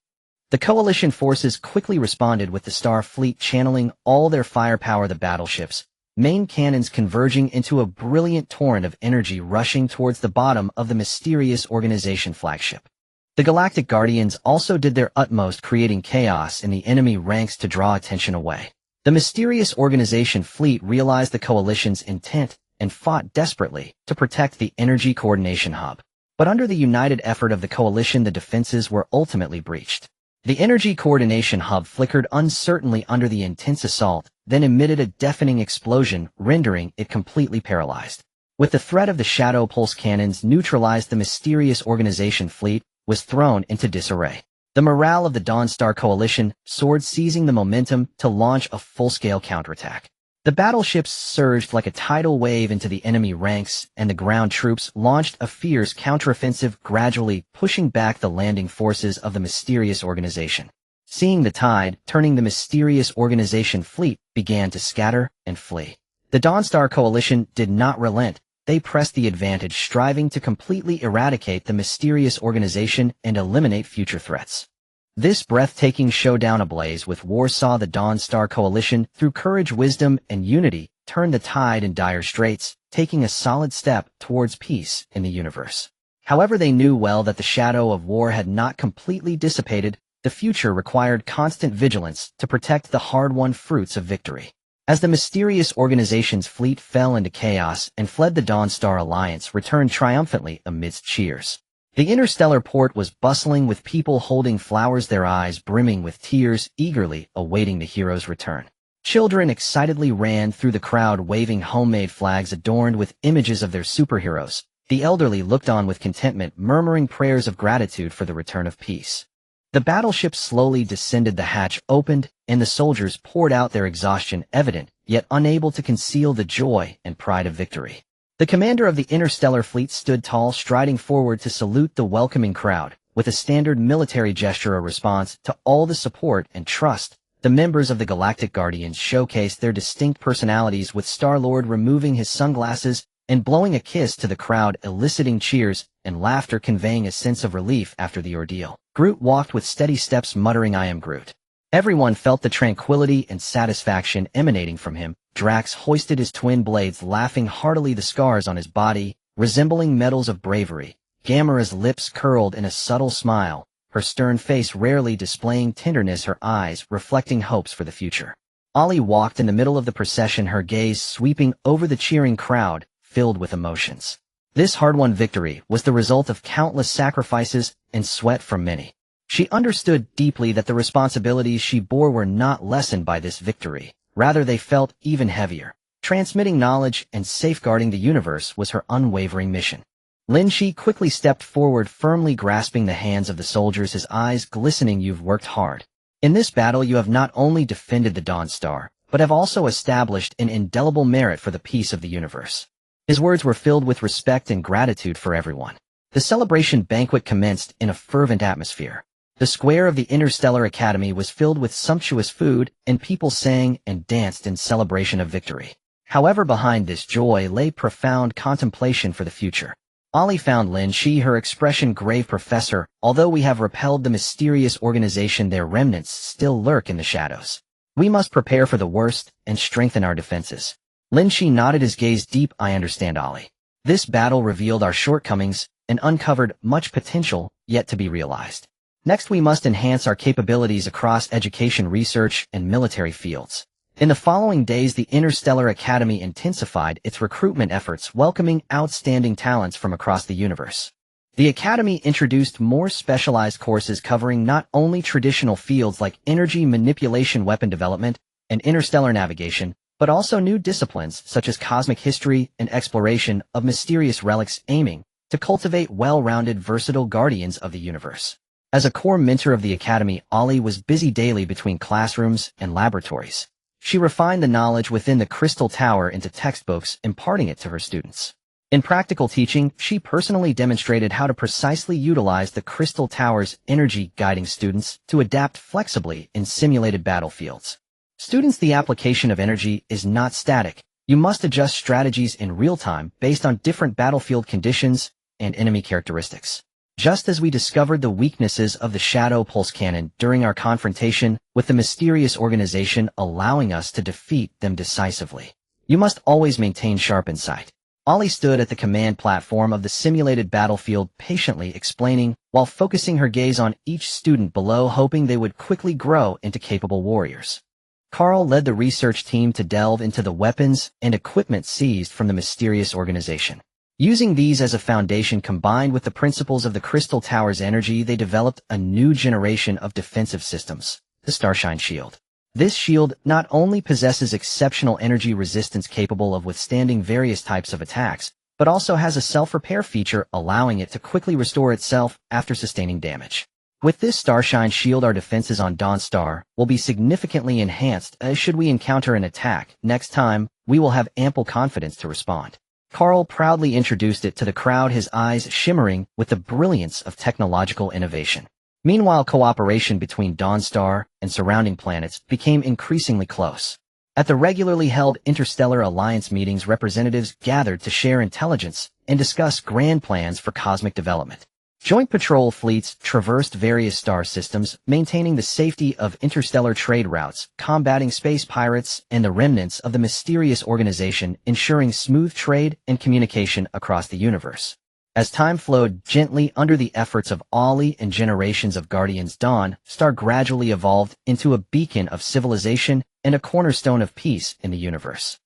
The coalition forces quickly responded, with the Starfleet channeling all their firepower, the battleships' main cannons converging into a brilliant torrent of energy rushing towards the bottom of the mysterious organization flagship. The Galactic Guardians also did their utmost, creating chaos in the enemy ranks to draw attention away. The mysterious organization fleet realized the coalition's intent and fought desperately to protect the energy coordination hub. But under the united effort of the coalition, the defenses were ultimately breached. The energy coordination hub flickered uncertainly under the intense assault, then emitted a deafening explosion, rendering it completely paralyzed. With the threat of the shadow pulse cannons neutralized, the mysterious organization fleet was thrown into disarray. The morale of the Dawnstar coalition soared, seizing the momentum to launch a full-scale counterattack. The battleships surged like a tidal wave into the enemy ranks, and the ground troops launched a fierce counteroffensive, gradually pushing back the landing forces of the mysterious organization. Seeing the tide turning, the mysterious organization fleet began to scatter and flee. The Dawnstar coalition did not relent. They pressed the advantage, striving to completely eradicate the mysterious organization and eliminate future threats. This breathtaking showdown ablaze with war saw the Dawnstar Coalition, through courage, wisdom, and unity, turn the tide in dire straits, taking a solid step towards peace in the universe. However, they knew well that the shadow of war had not completely dissipated. The future required constant vigilance to protect the hard-won fruits of victory. As the mysterious organization's fleet fell into chaos and fled, the Dawnstar Alliance returned triumphantly amidst cheers. The interstellar port was bustling with people holding flowers, their eyes brimming with tears, eagerly awaiting the hero's return. Children excitedly ran through the crowd waving homemade flags adorned with images of their superheroes. The elderly looked on with contentment, murmuring prayers of gratitude for the return of peace. The battleship slowly descended, the hatch opened, and the soldiers poured out, their exhaustion evident, yet unable to conceal the joy and pride of victory. The commander of the interstellar fleet stood tall, striding forward to salute the welcoming crowd. With a standard military gesture, a response to all the support and trust, the members of the Galactic Guardians showcased their distinct personalities, with Star-Lord removing his sunglasses and blowing a kiss to the crowd, eliciting cheers and laughter, conveying a sense of relief after the ordeal. Groot walked with steady steps, muttering, "I am Groot." Everyone felt the tranquility and satisfaction emanating from him. Drax hoisted his twin blades, laughing heartily, the scars on his body resembling medals of bravery. Gamera's lips curled in a subtle smile, her stern face rarely displaying tenderness, her eyes reflecting hopes for the future. Ollie walked in the middle of the procession, her gaze sweeping over the cheering crowd, filled with emotions. This hard-won victory was the result of countless sacrifices and sweat from many. She understood deeply that the responsibilities she bore were not lessened by this victory. Rather, they felt even heavier. Transmitting knowledge and safeguarding the universe was her unwavering mission. Lynch quickly stepped forward, firmly grasping the hands of the soldiers, his eyes glistening. "You've worked hard. In this battle, you have not only defended the Dawnstar, but have also established an indelible merit for the peace of the universe." His words were filled with respect and gratitude for everyone. The celebration banquet commenced in a fervent atmosphere. The square of the Interstellar Academy was filled with sumptuous food, and people sang and danced in celebration of victory. However, behind this joy lay profound contemplation for the future. Ollie found Lynch, her expression grave. "Professor, although we have repelled the mysterious organization, their remnants still lurk in the shadows. We must prepare for the worst and strengthen our defenses." Lynch nodded, his gaze deep. "I understand, Ollie. This battle revealed our shortcomings and uncovered much potential yet to be realized. Next, we must enhance our capabilities across education, research, and military fields." In the following days, the Interstellar Academy intensified its recruitment efforts, welcoming outstanding talents from across the universe. The Academy introduced more specialized courses covering not only traditional fields like energy manipulation, weapon development, and interstellar navigation, but also new disciplines such as cosmic history and exploration of mysterious relics, aiming to cultivate well-rounded, versatile guardians of the universe. As a core mentor of the Academy, Ollie was busy daily between classrooms and laboratories. She refined the knowledge within the Crystal Tower into textbooks, imparting it to her students. In practical teaching, she personally demonstrated how to precisely utilize the Crystal Tower's energy, guiding students to adapt flexibly in simulated battlefields. Students, the application of energy is not static. You must adjust strategies in real time based on different battlefield conditions and enemy characteristics. Just as we discovered the weaknesses of the Shadow Pulse Cannon during our confrontation with the mysterious organization, allowing us to defeat them decisively. You must always maintain sharp insight. Ollie stood at the command platform of the simulated battlefield, patiently explaining, while focusing her gaze on each student below, hoping they would quickly grow into capable warriors. Carl led the research team to delve into the weapons and equipment seized from the mysterious organization. Using these as a foundation combined with the principles of the Crystal Tower's energy, they developed a new generation of defensive systems, the Starshine Shield. This shield not only possesses exceptional energy resistance capable of withstanding various types of attacks, but also has a self-repair feature allowing it to quickly restore itself after sustaining damage. With this Starshine Shield, our defenses on Dawnstar will be significantly enhanced. Should we encounter an attack next time, we will have ample confidence to respond. Carl proudly introduced it to the crowd, his eyes shimmering with the brilliance of technological innovation. Meanwhile, cooperation between Dawnstar and surrounding planets became increasingly close. At the regularly held Interstellar Alliance meetings, representatives gathered to share intelligence and discuss grand plans for cosmic development. Joint patrol fleets traversed various star systems, maintaining the safety of interstellar trade routes, combating space pirates, and the remnants of the mysterious organization, ensuring smooth trade and communication across the universe. As time flowed gently under the efforts of Ollie and generations of Guardians, Dawn Star gradually evolved into a beacon of civilization and a cornerstone of peace in the universe.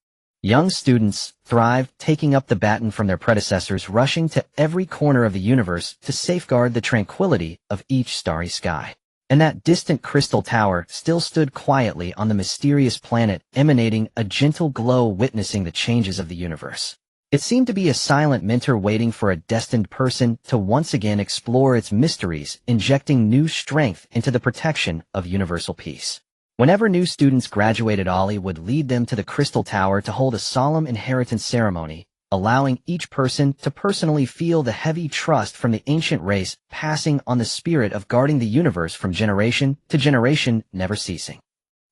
Young students thrived, taking up the baton from their predecessors, rushing to every corner of the universe to safeguard the tranquility of each starry sky. And that distant crystal tower still stood quietly on the mysterious planet, emanating a gentle glow, witnessing the changes of the universe. It seemed to be a silent mentor waiting for a destined person to once again explore its mysteries, injecting new strength into the protection of universal peace. Whenever new students graduated, Ollie would lead them to the Crystal Tower to hold a solemn inheritance ceremony, allowing each person to personally feel the heavy trust from the ancient race, passing on the spirit of guarding the universe from generation to generation, never ceasing.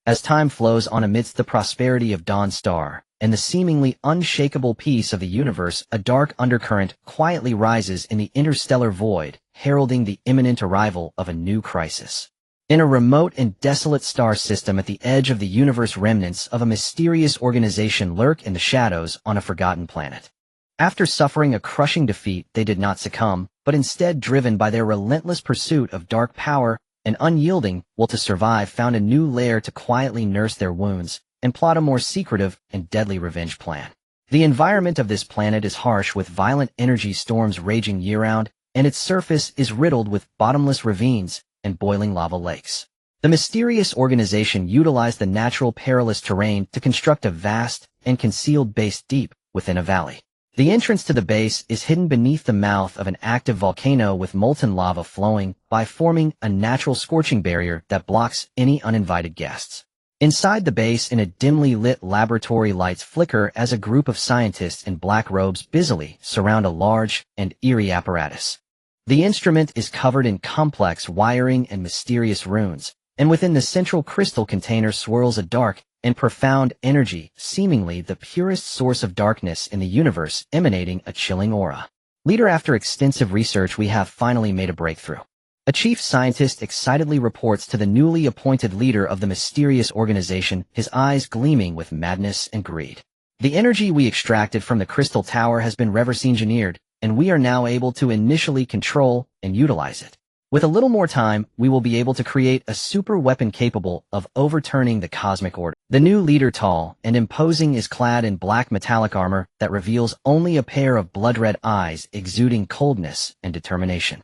As time flows on amidst the prosperity of Dawn Star and the seemingly unshakable peace of the universe, a dark undercurrent quietly rises in the interstellar void, heralding the imminent arrival of a new crisis. In a remote and desolate star system at the edge of the universe, remnants of a mysterious organization lurk in the shadows on a forgotten planet. After suffering a crushing defeat, they did not succumb, but instead, driven by their relentless pursuit of dark power and unyielding will to survive, found a new lair to quietly nurse their wounds and plot a more secretive and deadly revenge plan. The environment of this planet is harsh, with violent energy storms raging year-round, and its surface is riddled with bottomless ravines and boiling lava lakes. The mysterious organization utilized the natural perilous terrain to construct a vast and concealed base deep within a valley. The entrance to the base is hidden beneath the mouth of an active volcano, with molten lava flowing by, forming a natural scorching barrier that blocks any uninvited guests. Inside the base, in a dimly lit laboratory, lights flicker as a group of scientists in black robes busily surround a large and eerie apparatus. The instrument is covered in complex wiring and mysterious runes, and within the central crystal container swirls a dark and profound energy, seemingly the purest source of darkness in the universe, emanating a chilling aura. Leader, after extensive research, we have finally made a breakthrough. A chief scientist excitedly reports to the newly appointed leader of the mysterious organization, his eyes gleaming with madness and greed. The energy we extracted from the Crystal Tower has been reverse engineered, and we are now able to initially control and utilize it. With a little more time, we will be able to create a super weapon capable of overturning the cosmic order. The new leader, tall and imposing, is clad in black metallic armor that reveals only a pair of blood-red eyes exuding coldness and determination.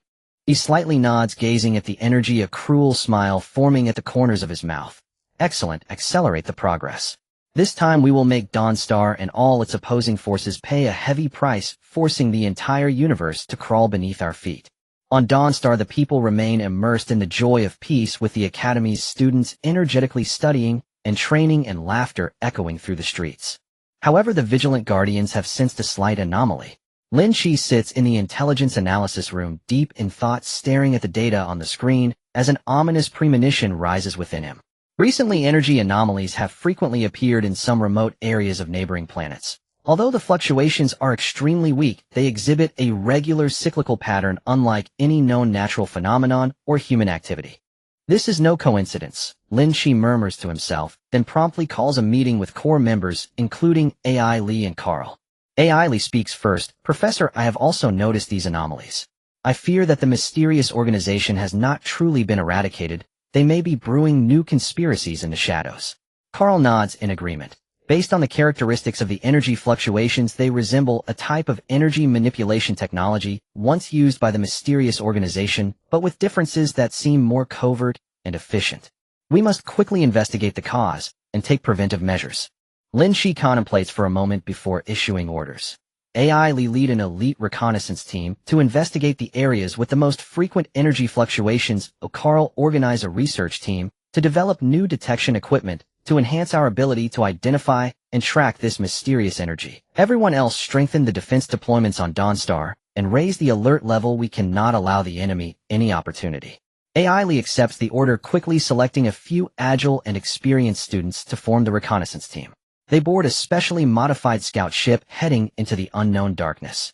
He slightly nods, gazing at the energy, a cruel smile forming at the corners of his mouth. Excellent, accelerate the progress. This time we will make Dawn Star and all its opposing forces pay a heavy price, forcing the entire universe to crawl beneath our feet. On Dawn Star, the people remain immersed in the joy of peace, with the Academy's students energetically studying and training, and laughter echoing through the streets. However, the vigilant Guardians have sensed a slight anomaly. Lynch sits in the intelligence analysis room, deep in thought, staring at the data on the screen as an ominous premonition rises within him. Recently, energy anomalies have frequently appeared in some remote areas of neighboring planets. Although the fluctuations are extremely weak, they exhibit a regular cyclical pattern unlike any known natural phenomenon or human activity. This is no coincidence, Lynch murmurs to himself, then promptly calls a meeting with core members, including AI Lee and Carl. AI Lee speaks first. Professor, I have also noticed these anomalies. I fear that the mysterious organization has not truly been eradicated. They may be brewing new conspiracies in the shadows. Carl nods in agreement. Based on the characteristics of the energy fluctuations, they resemble a type of energy manipulation technology once used by the mysterious organization, but with differences that seem more covert and efficient. We must quickly investigate the cause and take preventive measures. Lynch contemplates for a moment before issuing orders. AI Lee lead an elite reconnaissance team to investigate the areas with the most frequent energy fluctuations. Carl organize a research team to develop new detection equipment to enhance our ability to identify and track this mysterious energy. Everyone else strengthen the defense deployments on Dawn Star and raise the alert level. We cannot allow the enemy any opportunity. AI Lee accepts the order, quickly selecting a few agile and experienced students to form the reconnaissance team. They board a specially modified scout ship, heading into the unknown darkness.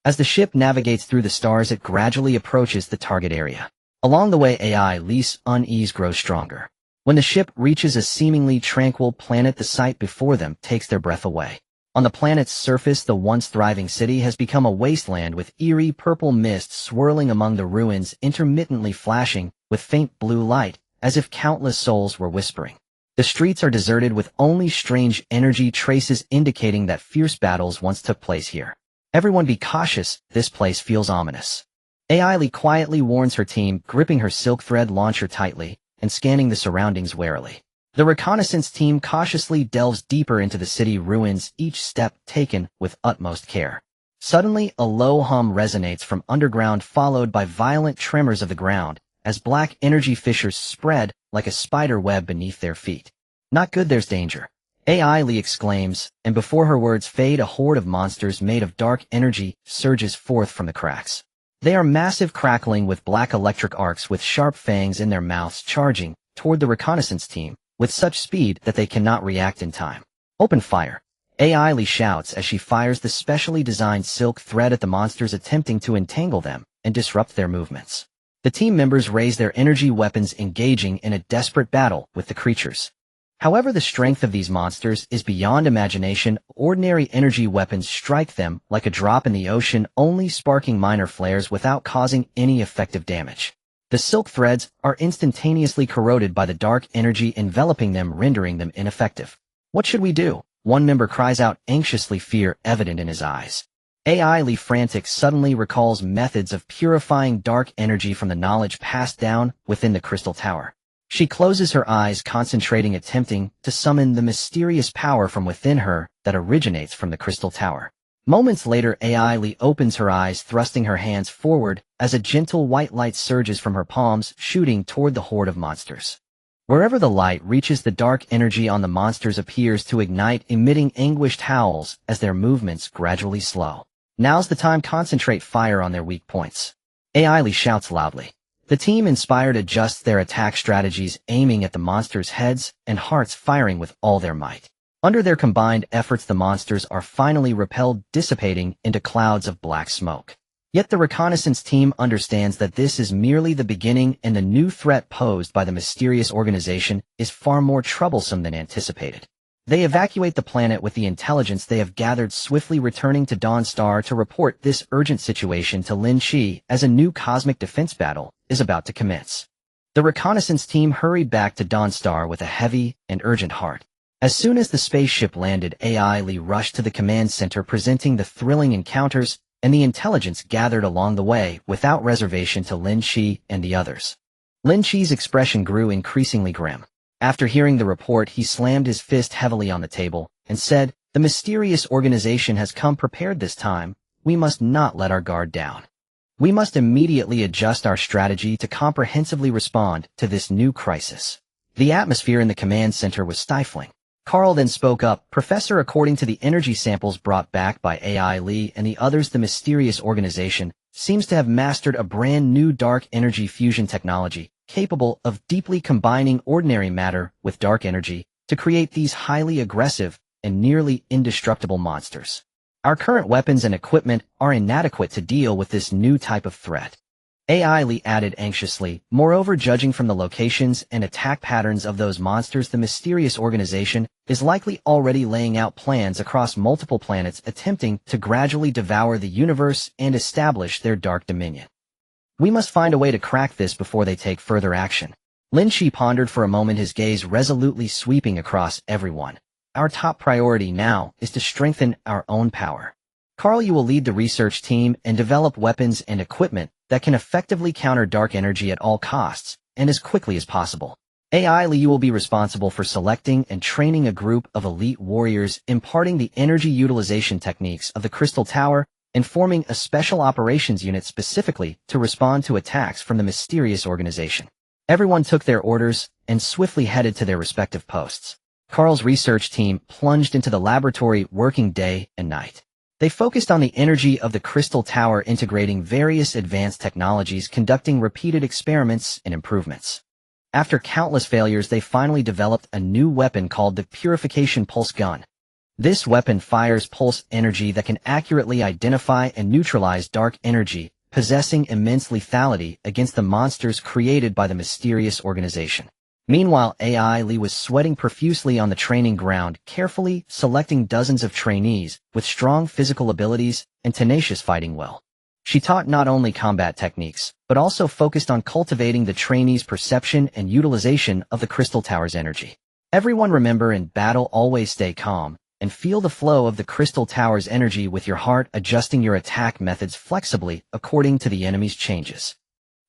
As the ship navigates through the stars, it gradually approaches the target area. Along the way, AI Lee's unease grows stronger. When the ship reaches a seemingly tranquil planet, the sight before them takes their breath away. On the planet's surface, the once thriving city has become a wasteland with eerie purple mist swirling among the ruins, intermittently flashing with faint blue light, as if countless souls were whispering. The streets are deserted with only strange energy traces indicating that fierce battles once took place here. Everyone be cautious, this place feels ominous. AI Lee quietly warns her team, gripping her silk thread launcher tightly and scanning the surroundings warily. The reconnaissance team cautiously delves deeper into the city ruins, each step taken with utmost care. Suddenly, a low hum resonates from underground, followed by violent tremors of the ground, as black energy fissures spread like a spider web beneath their feet. Not good, there's danger. AI Lee exclaims, and before her words fade, a horde of monsters made of dark energy surges forth from the cracks. They are massive, crackling with black electric arcs with sharp fangs in their mouths, charging toward the reconnaissance team with such speed that they cannot react in time. Open fire! AI Lee shouts as she fires the specially designed silk thread at the monsters, attempting to entangle them and disrupt their movements. The team members raise their energy weapons, engaging in a desperate battle with the creatures. However, the strength of these monsters is beyond imagination. Ordinary energy weapons strike them like a drop in the ocean, only sparking minor flares without causing any effective damage. The silk threads are instantaneously corroded by the dark energy enveloping them, rendering them ineffective. What should we do? One member cries out anxiously, fear evident in his eyes. AI Lee, frantic, suddenly recalls methods of purifying dark energy from the knowledge passed down within the Crystal Tower. She closes her eyes, concentrating, attempting to summon the mysterious power from within her that originates from the Crystal Tower. Moments later, AI Lee opens her eyes, thrusting her hands forward as a gentle white light surges from her palms, shooting toward the horde of monsters. Wherever the light reaches, the dark energy on the monsters appears to ignite, emitting anguished howls as their movements gradually slow. Now's the time, concentrate fire on their weak points. AI Lee shouts loudly. The team, inspired, adjusts their attack strategies, aiming at the monsters' heads and hearts, firing with all their might. Under their combined efforts, the monsters are finally repelled, dissipating into clouds of black smoke. Yet the reconnaissance team understands that this is merely the beginning, and the new threat posed by the mysterious organization is far more troublesome than anticipated. They evacuate the planet with the intelligence they have gathered, swiftly returning to Dawnstar to report this urgent situation to Lynch as a new cosmic defense battle is about to commence. The reconnaissance team hurried back to Dawnstar with a heavy and urgent heart. As soon as the spaceship landed, AI Lee rushed to the command center, presenting the thrilling encounters and the intelligence gathered along the way without reservation to Lynch and the others. Lynch's expression grew increasingly grim. After hearing the report, he slammed his fist heavily on the table and said, "The mysterious organization has come prepared this time. We must not let our guard down. We must immediately adjust our strategy to comprehensively respond to this new crisis." The atmosphere in the command center was stifling. Carl then spoke up, "Professor, according to the energy samples brought back by AI Lee and the others, the mysterious organization seems to have mastered a brand new dark energy fusion technology, capable of deeply combining ordinary matter with dark energy to create these highly aggressive and nearly indestructible monsters. Our current weapons and equipment are inadequate to deal with this new type of threat." AI Lee added anxiously, "Moreover, judging from the locations and attack patterns of those monsters, the mysterious organization is likely already laying out plans across multiple planets, attempting to gradually devour the universe and establish their dark dominion. We must find a way to crack this before they take further action." Lynch pondered for a moment, his gaze resolutely sweeping across everyone. "Our top priority now is to strengthen our own power. Carl, you will lead the research team and develop weapons and equipment that can effectively counter dark energy at all costs and as quickly as possible. AI Lee, you will be responsible for selecting and training a group of elite warriors, imparting the energy utilization techniques of the Crystal Tower, and forming a special operations unit specifically to respond to attacks from the mysterious organization." Everyone took their orders and swiftly headed to their respective posts. Carl's research team plunged into the laboratory, working day and night. They focused on the energy of the Crystal Tower, integrating various advanced technologies, conducting repeated experiments and improvements. After countless failures, they finally developed a new weapon called the Purification Pulse Gun. This weapon fires pulse energy that can accurately identify and neutralize dark energy, possessing immense lethality against the monsters created by the mysterious organization. Meanwhile, AI Lee was sweating profusely on the training ground, carefully selecting dozens of trainees with strong physical abilities and tenacious fighting will. She taught not only combat techniques, but also focused on cultivating the trainees' perception and utilization of the Crystal Tower's energy. Everyone remember, in battle always stay calm, and feel the flow of the Crystal Tower's energy with your heart, adjusting your attack methods flexibly according to the enemy's changes.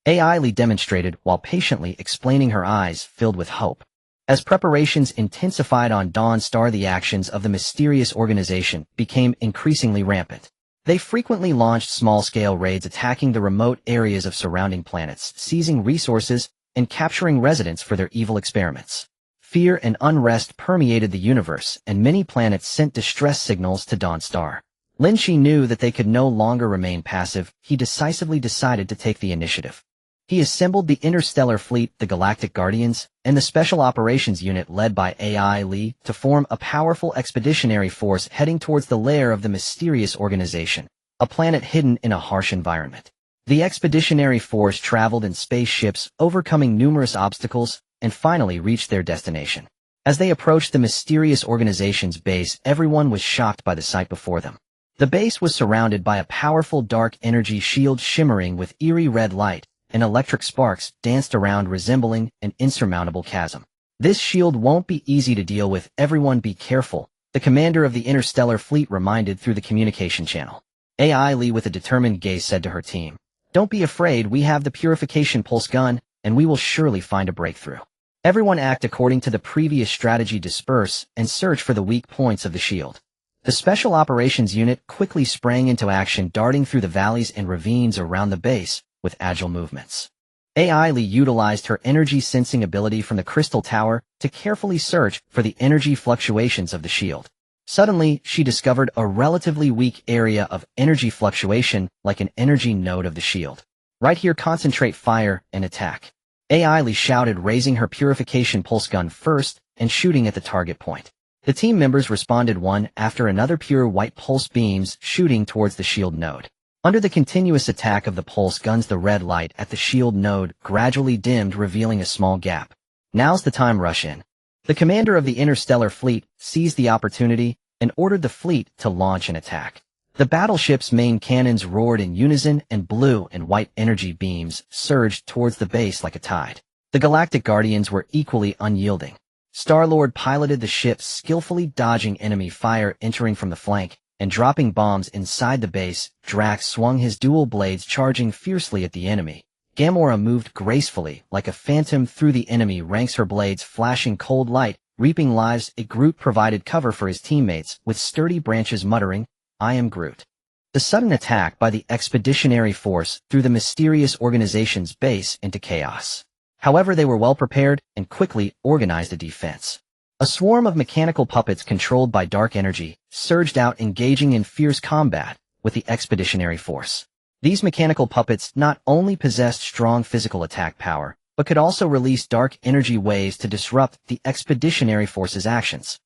AI Lee demonstrated while patiently explaining, her eyes filled with hope. As preparations intensified on Dawn Star, the actions of the mysterious organization became increasingly rampant. They frequently launched small-scale raids, attacking the remote areas of surrounding planets, seizing resources, and capturing residents for their evil experiments. Fear and unrest permeated the universe, and many planets sent distress signals to Dawn Star. Lynch knew that they could no longer remain passive. He decisively decided to take the initiative. He assembled the interstellar fleet, the Galactic Guardians, and the Special Operations Unit led by AI Lee to form a powerful expeditionary force heading towards the lair of the mysterious organization, a planet hidden in a harsh environment. The expeditionary force traveled in spaceships, overcoming numerous obstacles, and finally reached their destination. As they approached the mysterious organization's base, everyone was shocked by the sight before them. The base was surrounded by a powerful dark energy shield shimmering with eerie red light, and electric sparks danced around, resembling an insurmountable chasm. This shield won't be easy to deal with. Everyone be careful, the commander of the interstellar fleet reminded through the communication channel. AI Lee, with a determined gaze, said to her team, "Don't be afraid, we have the purification pulse gun, and we will surely find a breakthrough. Everyone act according to the previous strategy, disperse and search for the weak points of the shield." The Special Operations Unit quickly sprang into action, darting through the valleys and ravines around the base with agile movements. AI Lee utilized her energy sensing ability from the Crystal Tower to carefully search for the energy fluctuations of the shield. Suddenly, she discovered a relatively weak area of energy fluctuation, like an energy node of the shield. "Right here, concentrate, fire, and attack." AI Lee shouted, raising her purification pulse gun first and shooting at the target point. The team members responded one after another, pure white pulse beams shooting towards the shield node. Under the continuous attack of the pulse guns, the red light at the shield node gradually dimmed, revealing a small gap. "Now's the time, rush in." The commander of the interstellar fleet seized the opportunity and ordered the fleet to launch an attack. The battleship's main cannons roared in unison, and blue and white energy beams surged towards the base like a tide. The Galactic Guardians were equally unyielding. Star-Lord piloted the ship, skillfully dodging enemy fire entering from the flank and dropping bombs inside the base. Drax swung his dual blades, charging fiercely at the enemy. Gamora moved gracefully like a phantom through the enemy ranks, her blades flashing cold light, reaping lives. Groot provided cover for his teammates with sturdy branches, muttering, "I am Groot." The sudden attack by the expeditionary force threw the mysterious organization's base into chaos. However, they were well prepared and quickly organized a defense. A swarm of mechanical puppets controlled by dark energy surged out, engaging in fierce combat with the expeditionary force. These mechanical puppets not only possessed strong physical attack power, but could also release dark energy waves to disrupt the expeditionary force's actions.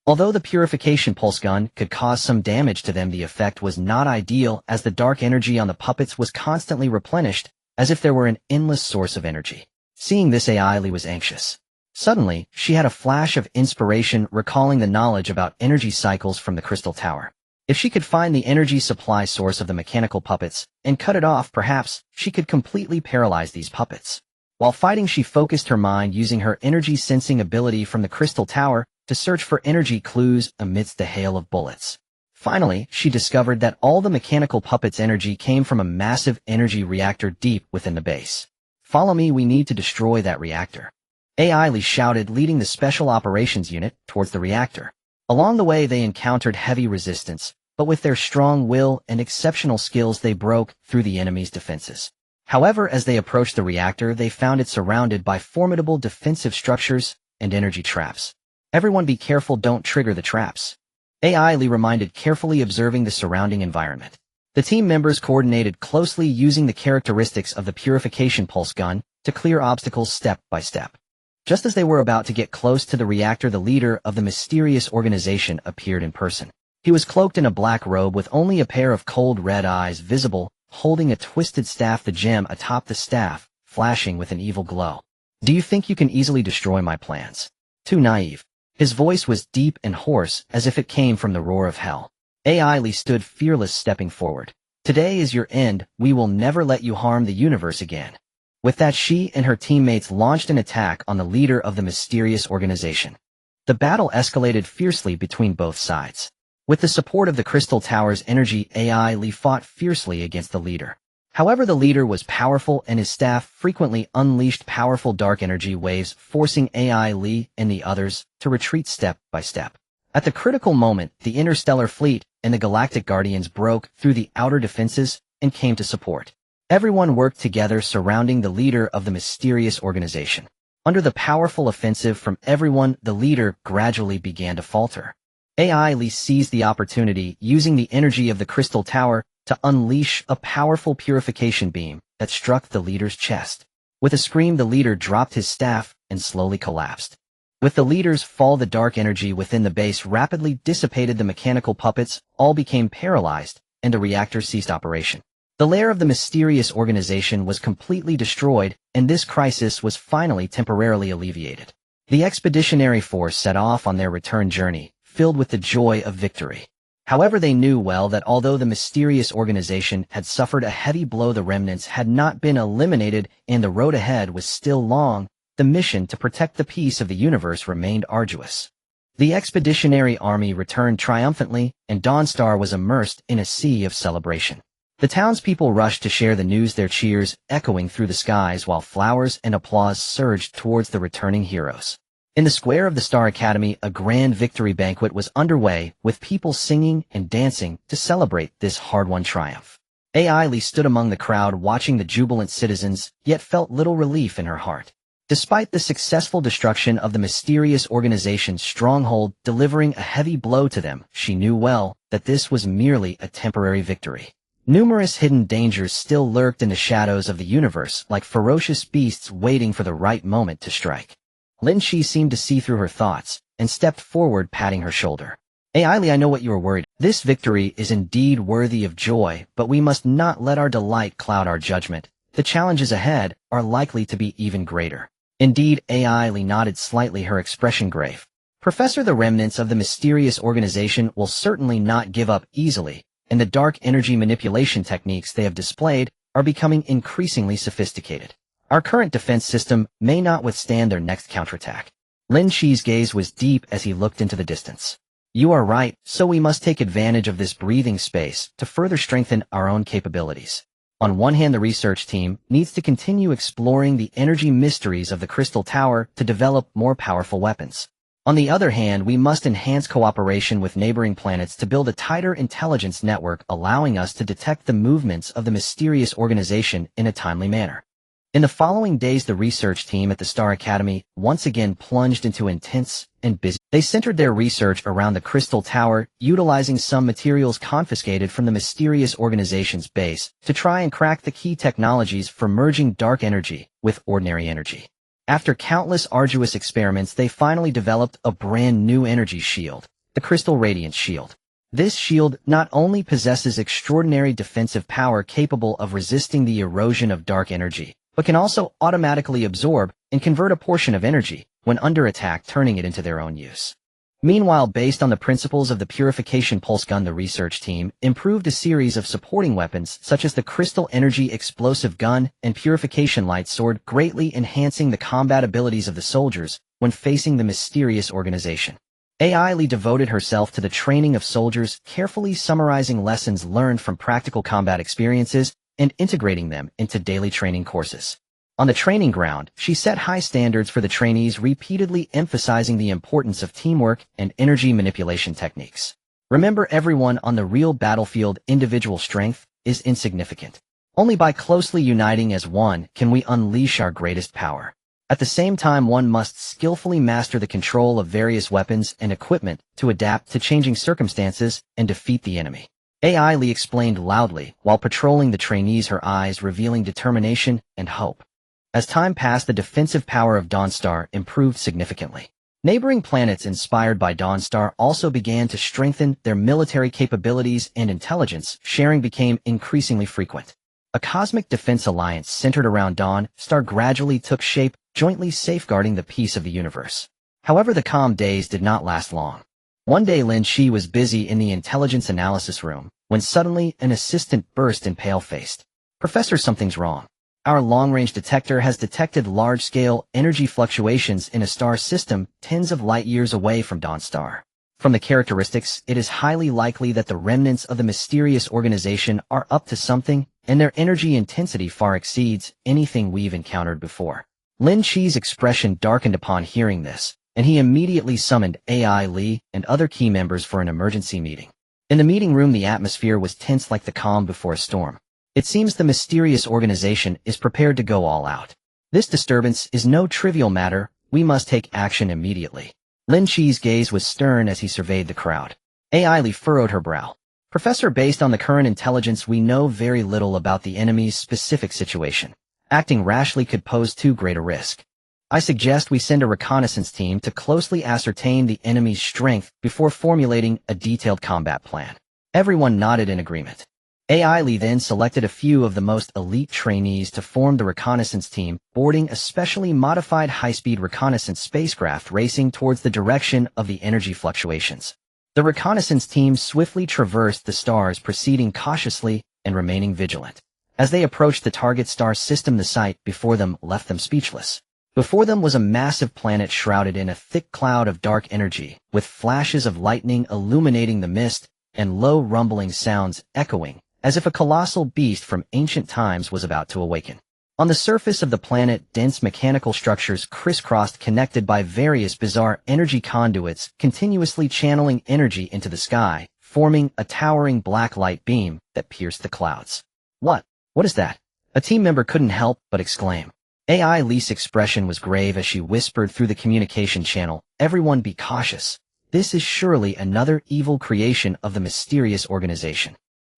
Although the purification pulse gun could cause some damage to them, the effect was not ideal, as the dark energy on the puppets was constantly replenished, as if there were an endless source of energy. Seeing this, AI Lee was anxious. Suddenly, she had a flash of inspiration, recalling the knowledge about energy cycles from the Crystal Tower. If she could find the energy supply source of the mechanical puppets and cut it off, perhaps she could completely paralyze these puppets. While fighting, she focused her mind, using her energy sensing ability from the Crystal Tower to search for energy clues amidst the hail of bullets. Finally, she discovered that all the mechanical puppets' energy came from a massive energy reactor deep within the base. "Follow me, we need to destroy that reactor." AI Lee shouted, leading the Special Operations Unit towards the reactor. Along the way, they encountered heavy resistance, but with their strong will and exceptional skills, they broke through the enemy's defenses. However, as they approached the reactor, they found it surrounded by formidable defensive structures and energy traps. "Everyone be careful, don't trigger the traps." AI Lee reminded, carefully observing the surrounding environment. The team members coordinated closely, using the characteristics of the purification pulse gun to clear obstacles step by step. Just as they were about to get close to the reactor, the leader of the mysterious organization appeared in person. He was cloaked in a black robe with only a pair of cold red eyes visible, holding a twisted staff, the gem atop the staff, flashing with an evil glow. Do you think you can easily destroy my plans? Too naive. His voice was deep and hoarse, as if it came from the roar of hell. AI Lee stood fearless, stepping forward. Today is your end. We will never let you harm the universe again. With that, she and her teammates launched an attack on the leader of the mysterious organization. The battle escalated fiercely between both sides. With the support of the Crystal Tower's energy, AI Lee fought fiercely against the leader. However, the leader was powerful and his staff frequently unleashed powerful dark energy waves, forcing AI Lee and the others to retreat step by step. At the critical moment, the Interstellar Fleet and the Galactic Guardians broke through the outer defenses and came to support. Everyone worked together, surrounding the leader of the mysterious organization. Under the powerful offensive from everyone, the leader gradually began to falter. AI Lee seized the opportunity, using the energy of the Crystal Tower to unleash a powerful purification beam that struck the leader's chest. With a scream, the leader dropped his staff and slowly collapsed. With the leader's fall, the dark energy within the base rapidly dissipated. The mechanical puppets all became paralyzed, and the reactor ceased operation. The lair of the mysterious organization was completely destroyed, and this crisis was finally temporarily alleviated. The expeditionary force set off on their return journey, filled with the joy of victory. However, they knew well that although the mysterious organization had suffered a heavy blow, the remnants had not been eliminated, and the road ahead was still long. The mission to protect the peace of the universe remained arduous. The expeditionary army returned triumphantly, and Dawnstar was immersed in a sea of celebration. The townspeople rushed to share the news, their cheers echoing through the skies while flowers and applause surged towards the returning heroes. In the square of the Star Academy, a grand victory banquet was underway, with people singing and dancing to celebrate this hard-won triumph. AI Lee stood among the crowd, watching the jubilant citizens, yet felt little relief in her heart. Despite the successful destruction of the mysterious organization's stronghold, delivering a heavy blow to them, she knew well that this was merely a temporary victory. Numerous hidden dangers still lurked in the shadows of the universe, like ferocious beasts waiting for the right moment to strike. Lynch seemed to see through her thoughts, and stepped forward, patting her shoulder. AI Lee, I know what you are worried. This victory is indeed worthy of joy, but we must not let our delight cloud our judgment. The challenges ahead are likely to be even greater. Indeed, AI Lee nodded slightly, her expression grave. Professor, the remnants of the mysterious organization will certainly not give up easily, and the dark energy manipulation techniques they have displayed are becoming increasingly sophisticated. Our current defense system may not withstand their next counterattack. Lin Shi's gaze was deep as he looked into the distance. You are right, so we must take advantage of this breathing space to further strengthen our own capabilities. On one hand, the research team needs to continue exploring the energy mysteries of the Crystal Tower to develop more powerful weapons. On the other hand, we must enhance cooperation with neighboring planets to build a tighter intelligence network, allowing us to detect the movements of the mysterious organization in a timely manner. In the following days, the research team at the Star Academy once again plunged into intense and busy. They centered their research around the Crystal Tower, utilizing some materials confiscated from the mysterious organization's base to try and crack the key technologies for merging dark energy with ordinary energy. After countless arduous experiments, they finally developed a brand new energy shield, the Crystal Radiance Shield. This shield not only possesses extraordinary defensive power capable of resisting the erosion of dark energy, but can also automatically absorb and convert a portion of energy when under attack, turning it into their own use. Meanwhile, based on the principles of the Purification Pulse Gun, the research team improved a series of supporting weapons such as the Crystal Energy Explosive Gun and Purification Light Sword, greatly enhancing the combat abilities of the soldiers when facing the mysterious organization. AI Lee devoted herself to the training of soldiers, carefully summarizing lessons learned from practical combat experiences and integrating them into daily training courses. On the training ground, she set high standards for the trainees, repeatedly emphasizing the importance of teamwork and energy manipulation techniques. Remember, everyone on the real battlefield, individual strength is insignificant. Only by closely uniting as one can we unleash our greatest power. At the same time, one must skillfully master the control of various weapons and equipment to adapt to changing circumstances and defeat the enemy. AI Lee explained loudly while patrolling the trainees, her eyes revealing determination and hope. As time passed, the defensive power of Dawnstar improved significantly. Neighboring planets inspired by Dawnstar also began to strengthen their military capabilities, and intelligence sharing became increasingly frequent. A cosmic defense alliance centered around Dawnstar gradually took shape, jointly safeguarding the peace of the universe. However, the calm days did not last long. One day Lynch was busy in the intelligence analysis room, when suddenly an assistant burst in pale-faced. "Professor, something's wrong. Our long-range detector has detected large-scale energy fluctuations in a star system tens of light-years away from Dawnstar. From the characteristics, it is highly likely that the remnants of the mysterious organization are up to something, and their energy intensity far exceeds anything we've encountered before." Lin Chi's expression darkened upon hearing this, and he immediately summoned AI Lee and other key members for an emergency meeting. In the meeting room, the atmosphere was tense like the calm before a storm. It seems the mysterious organization is prepared to go all out. This disturbance is no trivial matter. We must take action immediately. Lin Chi's gaze was stern as he surveyed the crowd. AI Lee furrowed her brow. "Professor, based on the current intelligence, we know very little about the enemy's specific situation. Acting rashly could pose too great a risk. I suggest we send a reconnaissance team to closely ascertain the enemy's strength before formulating a detailed combat plan." Everyone nodded in agreement. AI Lee then selected a few of the most elite trainees to form the reconnaissance team, boarding a specially modified high-speed reconnaissance spacecraft racing towards the direction of the energy fluctuations. The reconnaissance team swiftly traversed the stars, proceeding cautiously and remaining vigilant. As they approached the target star system, the sight before them left them speechless. Before them was a massive planet shrouded in a thick cloud of dark energy, with flashes of lightning illuminating the mist and low rumbling sounds echoing, as if a colossal beast from ancient times was about to awaken. On the surface of the planet, dense mechanical structures crisscrossed, connected by various bizarre energy conduits, continuously channeling energy into the sky, forming a towering black light beam that pierced the clouds. What is that?" A team member couldn't help but exclaim. AI Lee's expression was grave as she whispered through the communication channel, "Everyone be cautious. This is surely another evil creation of the mysterious organization.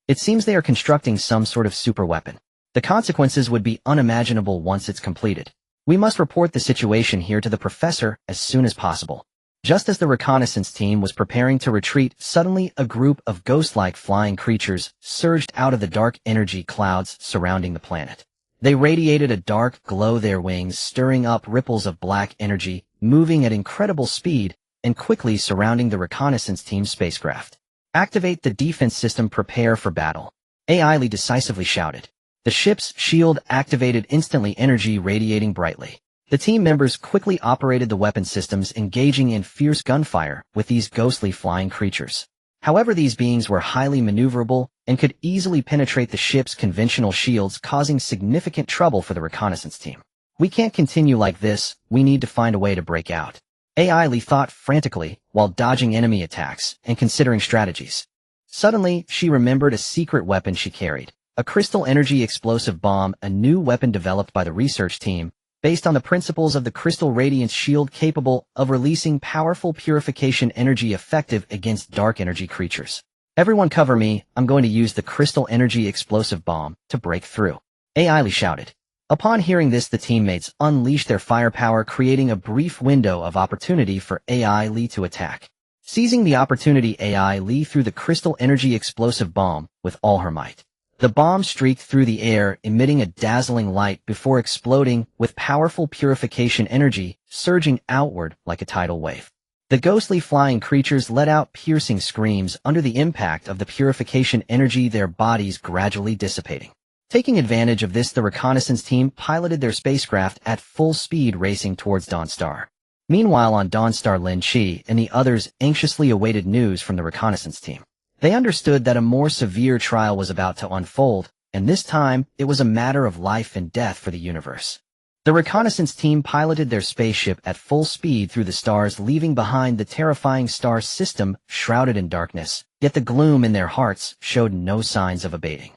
It seems they are constructing some sort of superweapon. The consequences would be unimaginable once it's completed. We must report the situation here to the professor as soon as possible." Just as the reconnaissance team was preparing to retreat, suddenly a group of ghost-like flying creatures surged out of the dark energy clouds surrounding the planet. They radiated a dark glow, their wings stirring up ripples of black energy, moving at incredible speed and quickly surrounding the reconnaissance team's spacecraft. "Activate the defense system, prepare for battle," AI Lee decisively shouted. The ship's shield activated instantly, energy radiating brightly. The team members quickly operated the weapon systems, engaging in fierce gunfire with these ghostly flying creatures. However, these beings were highly maneuverable and could easily penetrate the ship's conventional shields, causing significant trouble for the reconnaissance team. "We can't continue like this. We need to find a way to break out." AI Lee thought frantically while dodging enemy attacks and considering strategies. Suddenly, she remembered a secret weapon she carried, a crystal energy explosive bomb, a new weapon developed by the research team, based on the principles of the crystal radiance shield, capable of releasing powerful purification energy effective against dark energy creatures. "Everyone cover me, I'm going to use the crystal energy explosive bomb to break through," AI Lee shouted. Upon hearing this, the teammates unleashed their firepower, creating a brief window of opportunity for AI Lee to attack. Seizing the opportunity, AI Lee threw the crystal energy explosive bomb with all her might. The bomb streaked through the air, emitting a dazzling light before exploding with powerful purification energy surging outward like a tidal wave. The ghostly flying creatures let out piercing screams under the impact of the purification energy, their bodies gradually dissipating. Taking advantage of this, the reconnaissance team piloted their spacecraft at full speed, racing towards Dawnstar. Meanwhile, on Dawnstar, Lin Chi and the others anxiously awaited news from the reconnaissance team. They understood that a more severe trial was about to unfold, and this time it was a matter of life and death for the universe. The reconnaissance team piloted their spaceship at full speed through the stars, leaving behind the terrifying star system shrouded in darkness, yet the gloom in their hearts showed no signs of abating.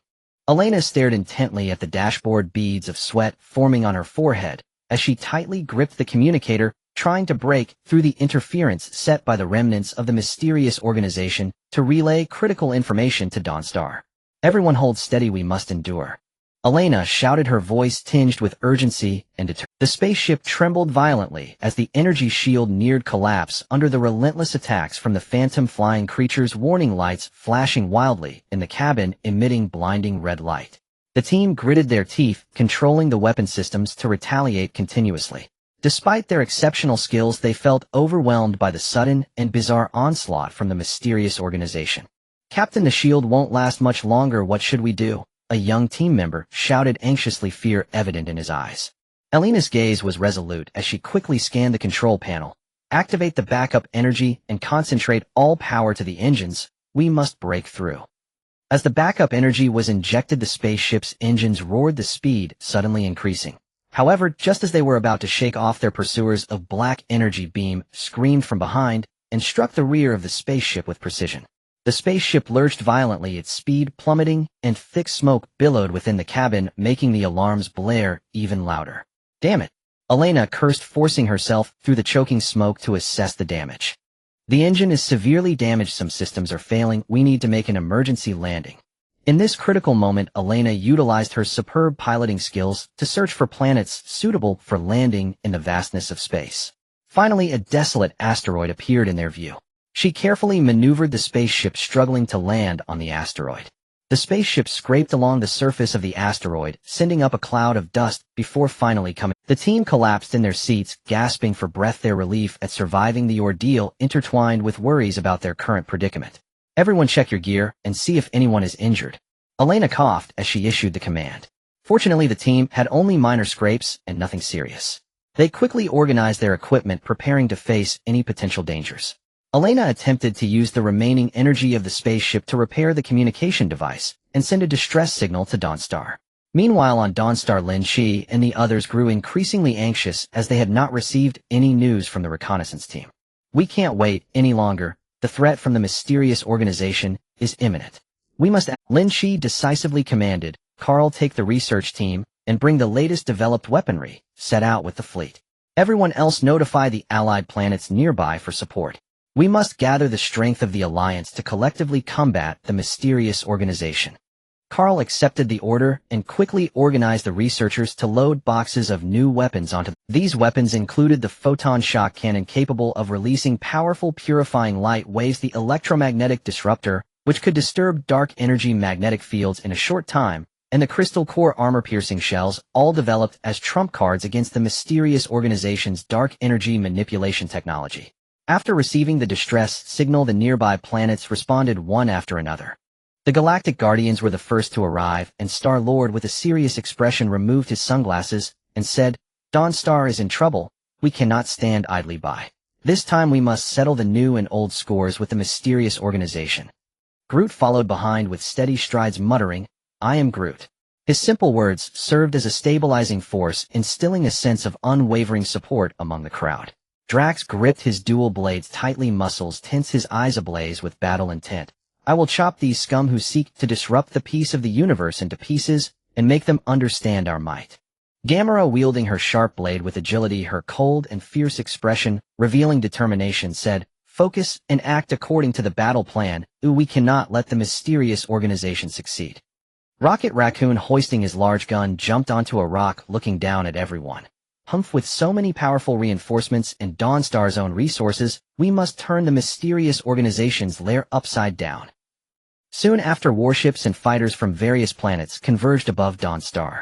Elena stared intently at the dashboard, beads of sweat forming on her forehead as she tightly gripped the communicator, trying to break through the interference set by the remnants of the mysterious organization to relay critical information to Dawnstar. "Everyone hold steady, we must endure." Elena shouted, her voice tinged with urgency and determination. The spaceship trembled violently as the energy shield neared collapse under the relentless attacks from the phantom flying creatures, warning lights flashing wildly in the cabin, emitting blinding red light. The team gritted their teeth, controlling the weapon systems to retaliate continuously. Despite their exceptional skills, they felt overwhelmed by the sudden and bizarre onslaught from the mysterious organization. "Captain, the shield won't last much longer. What should we do?" A young team member shouted anxiously, fear evident in his eyes. Elena's gaze was resolute as she quickly scanned the control panel. "Activate the backup energy and concentrate all power to the engines. We must break through." As the backup energy was injected, the spaceship's engines roared, the speed suddenly increasing. However, just as they were about to shake off their pursuers, a black energy beam screamed from behind and struck the rear of the spaceship with precision. The spaceship lurched violently, its speed plummeting, and thick smoke billowed within the cabin, making the alarms blare even louder. "Damn it!" Elena cursed, forcing herself through the choking smoke to assess the damage. "The engine is severely damaged. Some systems are failing. We need to make an emergency landing." In this critical moment, Elena utilized her superb piloting skills to search for planets suitable for landing in the vastness of space. Finally, a desolate asteroid appeared in their view. She carefully maneuvered the spaceship, struggling to land on the asteroid. The spaceship scraped along the surface of the asteroid, sending up a cloud of dust before finally coming. The team collapsed in their seats, gasping for breath, their relief at surviving the ordeal intertwined with worries about their current predicament. "Everyone check your gear and see if anyone is injured." Elena coughed as she issued the command. Fortunately, the team had only minor scrapes and nothing serious. They quickly organized their equipment, preparing to face any potential dangers. Elena attempted to use the remaining energy of the spaceship to repair the communication device and send a distress signal to Dawnstar. Meanwhile, on Dawnstar, Lynch and the others grew increasingly anxious as they had not received any news from the reconnaissance team. "We can't wait any longer. The threat from the mysterious organization is imminent. We must act." Lynch decisively commanded. "Carl, take the research team and bring the latest developed weaponry. Set out with the fleet. Everyone else notify the allied planets nearby for support. We must gather the strength of the Alliance to collectively combat the mysterious organization." Carl accepted the order and quickly organized the researchers to load boxes of new weapons onto them. These weapons included the photon shock cannon, capable of releasing powerful purifying light waves, the electromagnetic disruptor, which could disturb dark energy magnetic fields in a short time, and the crystal core armor-piercing shells, all developed as trump cards against the mysterious organization's dark energy manipulation technology. After receiving the distress signal, the nearby planets responded one after another. The Galactic Guardians were the first to arrive, and Star-Lord, with a serious expression, removed his sunglasses and said, "Dawnstar is in trouble. We cannot stand idly by. This time we must settle the new and old scores with the mysterious organization." Groot followed behind with steady strides, muttering, "I am Groot." His simple words served as a stabilizing force, instilling a sense of unwavering support among the crowd. Drax gripped his dual blades tightly, muscles tense, his eyes ablaze with battle intent. "I will chop these scum who seek to disrupt the peace of the universe into pieces and make them understand our might." Gamera, wielding her sharp blade with agility, her cold and fierce expression revealing determination, said, "Focus and act according to the battle plan. We cannot let the mysterious organization succeed." Rocket Raccoon, hoisting his large gun, jumped onto a rock, looking down at everyone. "Humph, with so many powerful reinforcements and Dawnstar's own resources, we must turn the mysterious organization's lair upside down." Soon after, warships and fighters from various planets converged above Dawnstar.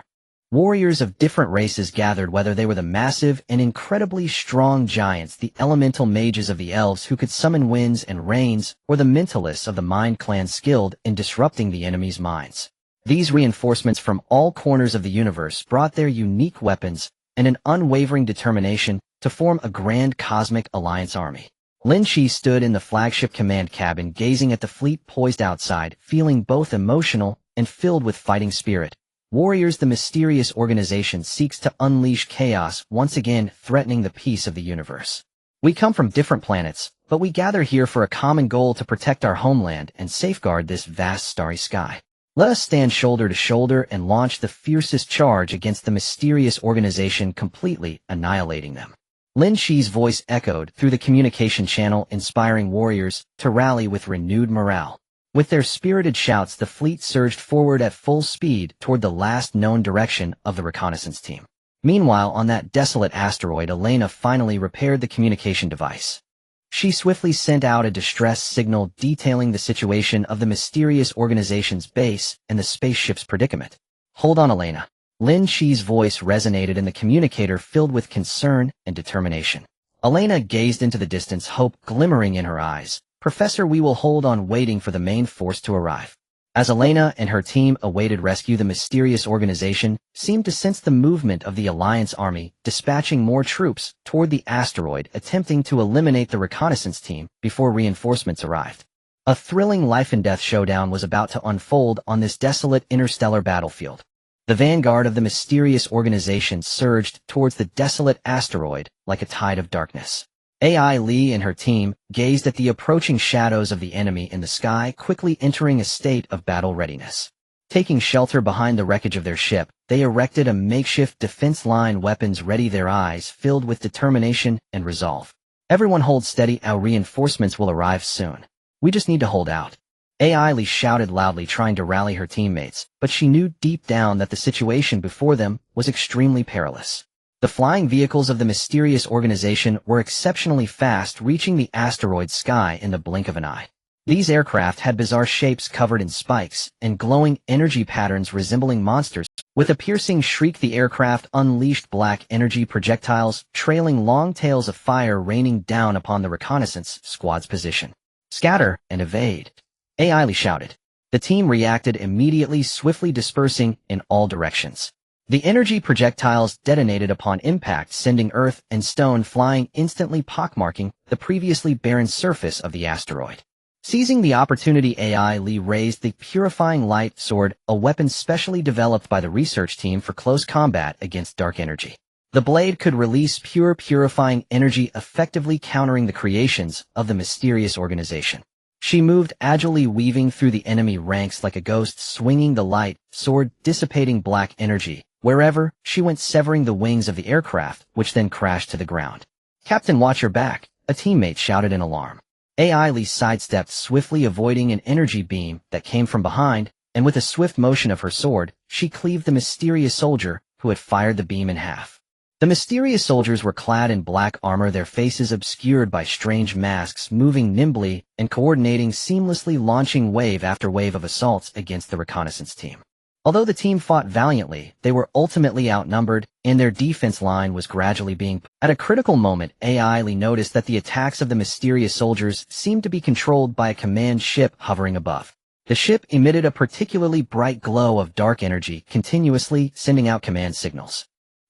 Warriors of different races gathered, whether they were the massive and incredibly strong giants, the elemental mages of the elves who could summon winds and rains, or the mentalists of the Mind Clan skilled in disrupting the enemy's minds. These reinforcements from all corners of the universe brought their unique weapons and an unwavering determination to form a grand cosmic alliance army. Lynch stood in the flagship command cabin, gazing at the fleet poised outside, feeling both emotional and filled with fighting spirit. Warriors, the mysterious organization seeks to unleash chaos, once again threatening the peace of the universe. "We come from different planets, but we gather here for a common goal: to protect our homeland and safeguard this vast starry sky. Let us stand shoulder to shoulder and launch the fiercest charge against the mysterious organization, completely annihilating them." Lin Shi's voice echoed through the communication channel, inspiring warriors to rally with renewed morale. With their spirited shouts, the fleet surged forward at full speed toward the last known direction of the reconnaissance team. Meanwhile, on that desolate asteroid, Elena finally repaired the communication device. She swiftly sent out a distress signal detailing the situation of the mysterious organization's base and the spaceship's predicament. "Hold on, Elena." Lynch's voice resonated in the communicator, filled with concern and determination. Elena gazed into the distance, hope glimmering in her eyes. "Professor, we will hold on, waiting for the main force to arrive." As Elena and her team awaited rescue, the mysterious organization seemed to sense the movement of the Alliance army, dispatching more troops toward the asteroid, attempting to eliminate the reconnaissance team before reinforcements arrived. A thrilling life-and-death showdown was about to unfold on this desolate interstellar battlefield. The vanguard of the mysterious organization surged towards the desolate asteroid like a tide of darkness. AI Lee and her team gazed at the approaching shadows of the enemy in the sky, quickly entering a state of battle readiness. Taking shelter behind the wreckage of their ship, they erected a makeshift defense line, weapons ready, their eyes filled with determination and resolve. "Everyone hold steady, our reinforcements will arrive soon. We just need to hold out." AI Lee shouted loudly, trying to rally her teammates, but she knew deep down that the situation before them was extremely perilous. The flying vehicles of the mysterious organization were exceptionally fast, reaching the asteroid sky in the blink of an eye. These aircraft had bizarre shapes covered in spikes and glowing energy patterns resembling monsters. With a piercing shriek, the aircraft unleashed black energy projectiles, trailing long tails of fire raining down upon the reconnaissance squad's position. "Scatter and evade," AI Lee shouted. The team reacted immediately, swiftly dispersing in all directions. The energy projectiles detonated upon impact, sending earth and stone flying, instantly pockmarking the previously barren surface of the asteroid. Seizing the opportunity, AI Lee raised the Purifying Light Sword, a weapon specially developed by the research team for close combat against dark energy. The blade could release pure, purifying energy, effectively countering the creations of the mysterious organization. She moved agilely, weaving through the enemy ranks like a ghost, swinging the light sword, dissipating black energy wherever she went, severing the wings of the aircraft, which then crashed to the ground. "Captain, watch your back," a teammate shouted in alarm. AI Lee sidestepped, swiftly avoiding an energy beam that came from behind, and with a swift motion of her sword, she cleaved the mysterious soldier who had fired the beam in half. The mysterious soldiers were clad in black armor, their faces obscured by strange masks, moving nimbly and coordinating seamlessly, launching wave after wave of assaults against the reconnaissance team. Although the team fought valiantly, they were ultimately outnumbered, and their defense line was gradually being... At a critical moment, AI Lee noticed that the attacks of the mysterious soldiers seemed to be controlled by a command ship hovering above. The ship emitted a particularly bright glow of dark energy, continuously sending out command signals.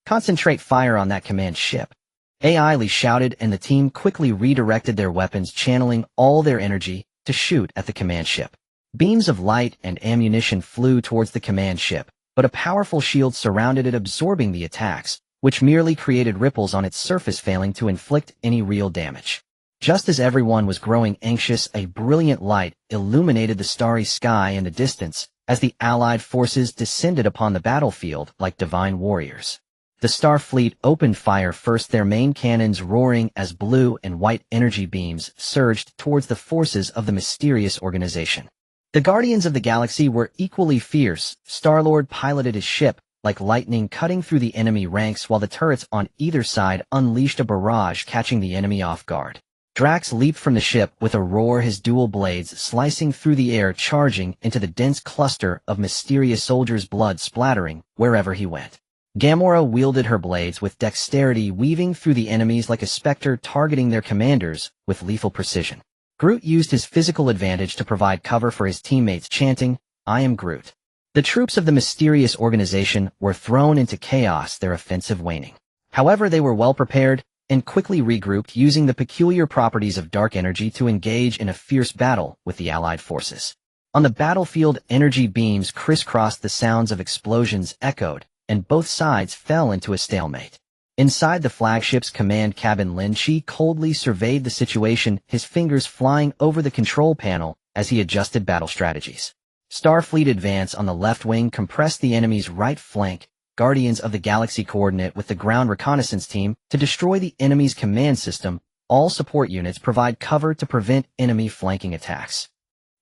"Concentrate fire on that command ship," AI Lee shouted, and the team quickly redirected their weapons, channeling all their energy to shoot at the command ship. Beams of light and ammunition flew towards the command ship, but a powerful shield surrounded it, absorbing the attacks, which merely created ripples on its surface, failing to inflict any real damage. Just as everyone was growing anxious, a brilliant light illuminated the starry sky in the distance as the Allied forces descended upon the battlefield like divine warriors. The Starfleet opened fire first, their main cannons roaring as blue and white energy beams surged towards the forces of the mysterious organization. The Guardians of the Galaxy were equally fierce. Star-Lord piloted his ship like lightning, cutting through the enemy ranks, while the turrets on either side unleashed a barrage, catching the enemy off guard. Drax leaped from the ship with a roar, his dual blades slicing through the air, charging into the dense cluster of mysterious soldiers, blood splattering wherever he went. Gamora wielded her blades with dexterity, weaving through the enemies like a specter, targeting their commanders with lethal precision. Groot used his physical advantage to provide cover for his teammates, chanting, "I am Groot." The troops of the mysterious organization were thrown into chaos, their offensive waning. However, they were well prepared and quickly regrouped, using the peculiar properties of dark energy to engage in a fierce battle with the Allied forces. On the battlefield, energy beams crisscrossed, the sounds of explosions echoed, and both sides fell into a stalemate. Inside the flagship's command cabin, Lynch coldly surveyed the situation, his fingers flying over the control panel as he adjusted battle strategies. Starfleet advance on the left wing, compressed the enemy's right flank. Guardians of the Galaxy coordinate with the ground reconnaissance team to destroy the enemy's command system. All support units provide cover to prevent enemy flanking attacks.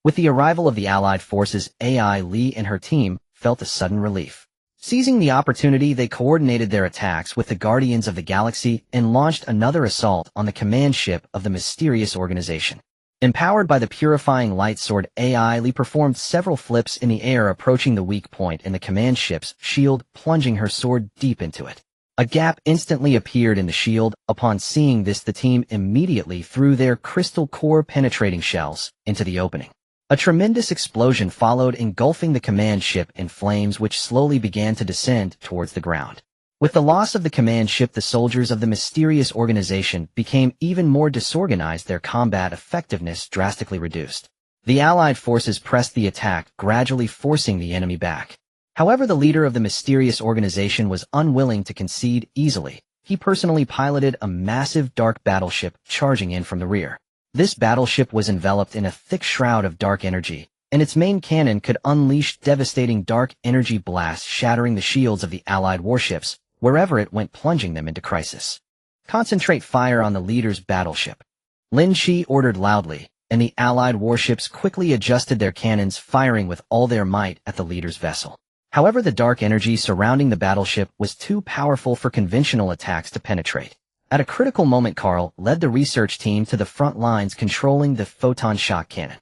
With the arrival of the Allied forces, AI Lee and her team felt a sudden relief. Seizing the opportunity, they coordinated their attacks with the Guardians of the Galaxy and launched another assault on the command ship of the mysterious organization. Empowered by the purifying light sword, AI Lee performed several flips in the air, approaching the weak point in the command ship's shield, plunging her sword deep into it. A gap instantly appeared in the shield. Upon seeing this, the team immediately threw their crystal core penetrating shells into the opening. A tremendous explosion followed, engulfing the command ship in flames, which slowly began to descend towards the ground. With the loss of the command ship, the soldiers of the mysterious organization became even more disorganized, their combat effectiveness drastically reduced. The Allied forces pressed the attack, gradually forcing the enemy back. However, the leader of the mysterious organization was unwilling to concede easily. He personally piloted a massive dark battleship charging in from the rear. This battleship was enveloped in a thick shroud of dark energy, and its main cannon could unleash devastating dark energy blasts, shattering the shields of the Allied warships wherever it went, plunging them into crisis. Concentrate fire on the leader's battleship, Lynch ordered loudly, and the Allied warships quickly adjusted their cannons, firing with all their might at the leader's vessel. However, the dark energy surrounding the battleship was too powerful for conventional attacks to penetrate. At a critical moment, Carl led the research team to the front lines, controlling the photon shock cannon.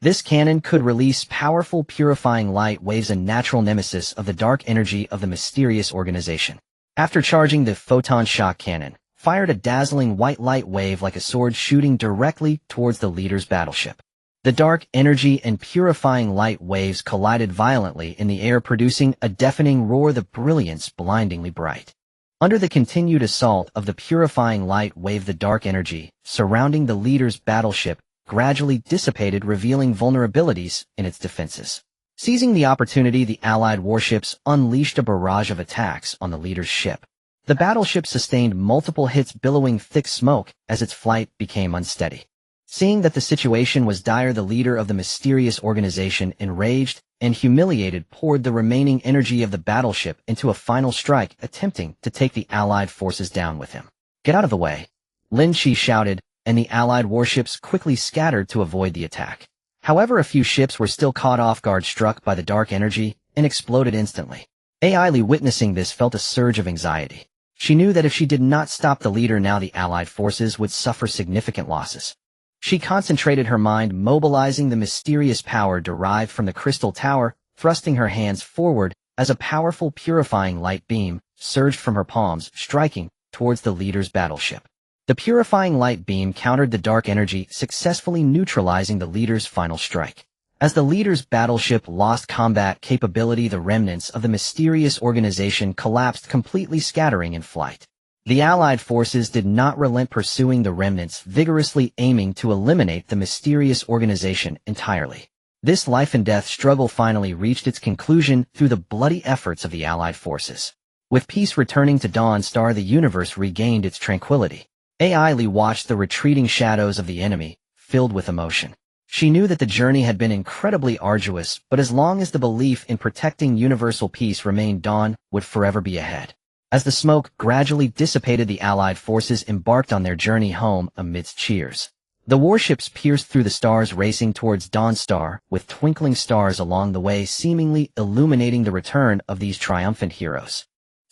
This cannon could release powerful purifying light waves, a natural nemesis of the dark energy of the mysterious organization. After charging, the photon shock cannon fired a dazzling white light wave like a sword, shooting directly towards the leader's battleship. The dark energy and purifying light waves collided violently in the air, producing a deafening roar, the brilliance blindingly bright. Under the continued assault of the purifying light wave, the dark energy surrounding the leader's battleship gradually dissipated, revealing vulnerabilities in its defenses. Seizing the opportunity, the Allied warships unleashed a barrage of attacks on the leader's ship. The battleship sustained multiple hits, billowing thick smoke as its flight became unsteady. Seeing that the situation was dire, the leader of the mysterious organization, enraged and humiliated, poured the remaining energy of the battleship into a final strike, attempting to take the Allied forces down with him. "Get out of the way," Lynch shouted, and the Allied warships quickly scattered to avoid the attack. However, a few ships were still caught off guard, struck by the dark energy, and exploded instantly. AI Lee, witnessing this, felt a surge of anxiety. She knew that if she did not stop the leader now, the Allied forces would suffer significant losses. She concentrated her mind, mobilizing the mysterious power derived from the crystal tower, thrusting her hands forward as a powerful purifying light beam surged from her palms, striking towards the leader's battleship. The purifying light beam countered the dark energy, successfully neutralizing the leader's final strike. As the leader's battleship lost combat capability, the remnants of the mysterious organization collapsed, completely scattering in flight. The Allied forces did not relent, pursuing the remnants, vigorously aiming to eliminate the mysterious organization entirely. This life-and-death struggle finally reached its conclusion through the bloody efforts of the Allied forces. With peace returning to Dawnstar, the universe regained its tranquility. AI Lee watched the retreating shadows of the enemy, filled with emotion. She knew that the journey had been incredibly arduous, but as long as the belief in protecting universal peace remained, Dawn would forever be ahead. As the smoke gradually dissipated, the Allied forces embarked on their journey home amidst cheers. The warships pierced through the stars, racing towards Dawnstar, with twinkling stars along the way, seemingly illuminating the return of these triumphant heroes.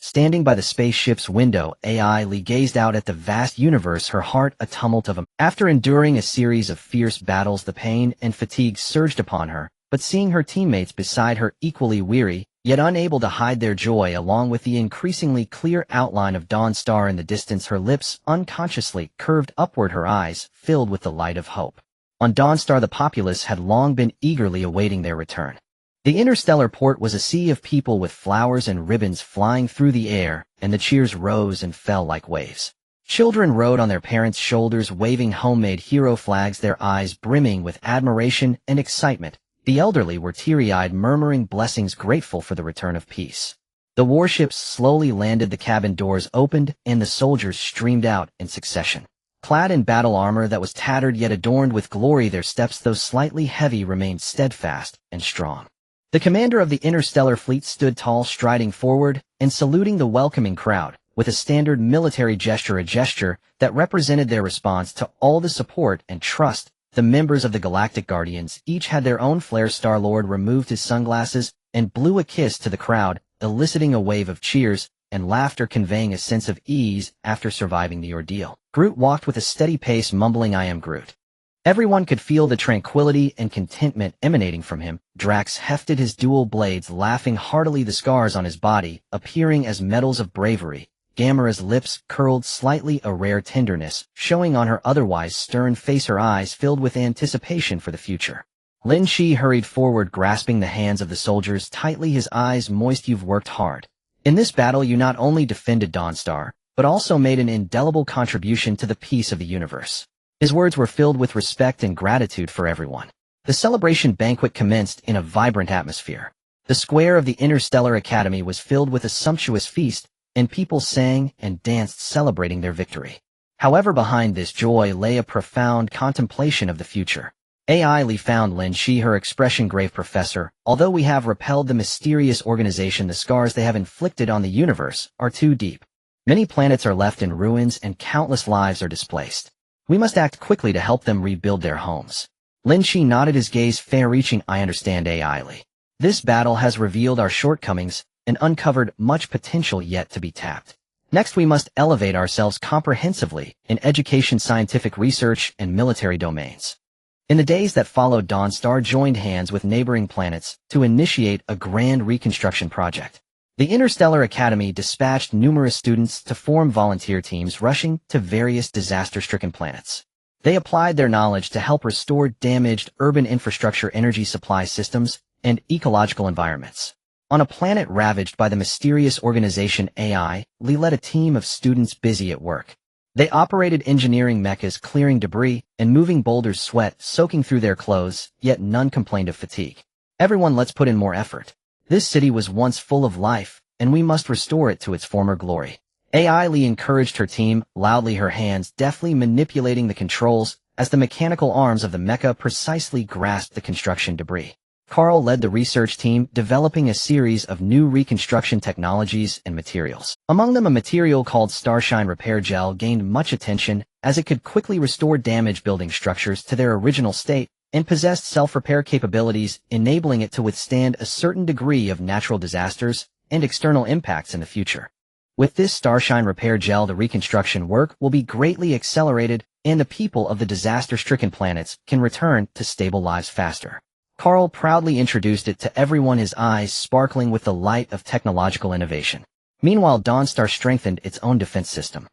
Standing by the spaceship's window, AI Lee gazed out at the vast universe, her heart a tumult of emotion. After enduring a series of fierce battles, the pain and fatigue surged upon her, but seeing her teammates beside her equally weary, yet unable to hide their joy, along with the increasingly clear outline of Dawnstar in the distance, her lips unconsciously curved upward, her eyes filled with the light of hope. On Dawnstar, the populace had long been eagerly awaiting their return. The interstellar port was a sea of people, with flowers and ribbons flying through the air, and the cheers rose and fell like waves. Children rode on their parents' shoulders, waving homemade hero flags, their eyes brimming with admiration and excitement. The elderly were teary-eyed, murmuring blessings, grateful for the return of peace. The warships slowly landed, the cabin doors opened, and the soldiers streamed out in succession. Clad in battle armor that was tattered yet adorned with glory, their steps, though slightly heavy, remained steadfast and strong. The commander of the interstellar fleet stood tall, striding forward and saluting the welcoming crowd with a standard military gesture, a gesture that represented their response to all the support and trust The members of the Galactic Guardians each had their own flare. Star-Lord removed his sunglasses and blew a kiss to the crowd, eliciting a wave of cheers and laughter, conveying a sense of ease after surviving the ordeal. Groot walked with a steady pace, mumbling, "I am Groot." Everyone could feel the tranquility and contentment emanating from him. Drax hefted his dual blades, laughing heartily, the scars on his body appearing as medals of bravery. Gamera's lips curled slightly, a rare tenderness showing on her otherwise stern face, her eyes filled with anticipation for the future. Lynch hurried forward, grasping the hands of the soldiers tightly, his eyes moist. "You've worked hard. In this battle you not only defended Dawnstar, but also made an indelible contribution to the peace of the universe." His words were filled with respect and gratitude for everyone. The celebration banquet commenced in a vibrant atmosphere. The square of the Interstellar Academy was filled with a sumptuous feast, and people sang and danced, celebrating their victory. However, behind this joy lay a profound contemplation of the future. AI Lee found Lynch, her expression grave. "Professor, although we have repelled the mysterious organization, the scars they have inflicted on the universe are too deep. Many planets are left in ruins and countless lives are displaced. We must act quickly to help them rebuild their homes." Lynch nodded, his gaze far-reaching. "I understand, AI Lee. This battle has revealed our shortcomings and uncovered much potential yet to be tapped. Next, we must elevate ourselves comprehensively in education, scientific research, and military domains." In the days that followed, Dawnstar joined hands with neighboring planets to initiate a grand reconstruction project. The Interstellar Academy dispatched numerous students to form volunteer teams, rushing to various disaster-stricken planets. They applied their knowledge to help restore damaged urban infrastructure, energy supply systems, and ecological environments. On a planet ravaged by the mysterious organization AI, Lee led a team of students busy at work. They operated engineering mechas, clearing debris and moving boulders, sweat soaking through their clothes, yet none complained of fatigue. "Everyone, let's put in more effort. This city was once full of life, and we must restore it to its former glory." AI Lee encouraged her team loudly, her hands deftly manipulating the controls as the mechanical arms of the mecha precisely grasped the construction debris. Carl led the research team, developing a series of new reconstruction technologies and materials. Among them, a material called Starshine Repair Gel gained much attention as it could quickly restore damaged building structures to their original state and possessed self-repair capabilities, enabling it to withstand a certain degree of natural disasters and external impacts in the future. With this Starshine Repair Gel, the reconstruction work will be greatly accelerated and the people of the disaster-stricken planets can return to stable lives faster. Carl proudly introduced it to everyone, his eyes sparkling with the light of technological innovation. Meanwhile, Dawnstar strengthened its own defense system.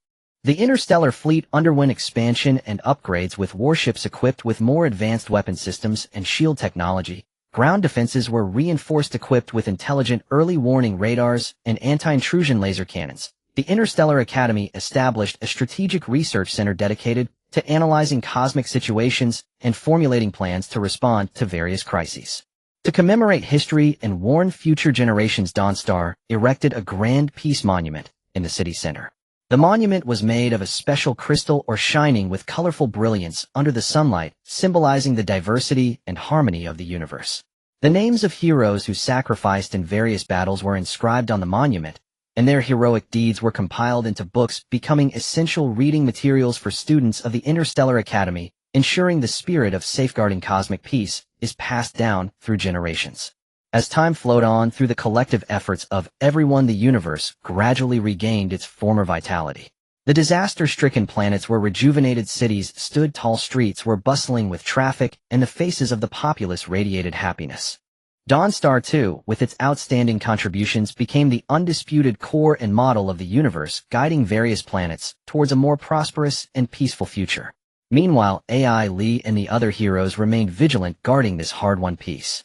The interstellar fleet underwent expansion and upgrades, with warships equipped with more advanced weapon systems and shield technology. Ground defenses were reinforced, equipped with intelligent early warning radars and anti-intrusion laser cannons. The Interstellar Academy established a strategic research center dedicated to analyzing cosmic situations and formulating plans to respond to various crises. To commemorate history and warn future generations, Dawnstar erected a grand peace monument in the city center. The monument was made of a special crystal or shining with colorful brilliance under the sunlight, symbolizing the diversity and harmony of the universe. The names of heroes who sacrificed in various battles were inscribed on the monument, and their heroic deeds were compiled into books, becoming essential reading materials for students of the Interstellar Academy, ensuring the spirit of safeguarding cosmic peace is passed down through generations. As time flowed on, through the collective efforts of everyone, the universe gradually regained its former vitality. The disaster-stricken planets were rejuvenated, cities stood tall, streets were bustling with traffic, and the faces of the populace radiated happiness. Dawnstar, too, with its outstanding contributions, became the undisputed core and model of the universe, guiding various planets towards a more prosperous and peaceful future. Meanwhile, AI Lee and the other heroes remained vigilant, guarding this hard-won peace.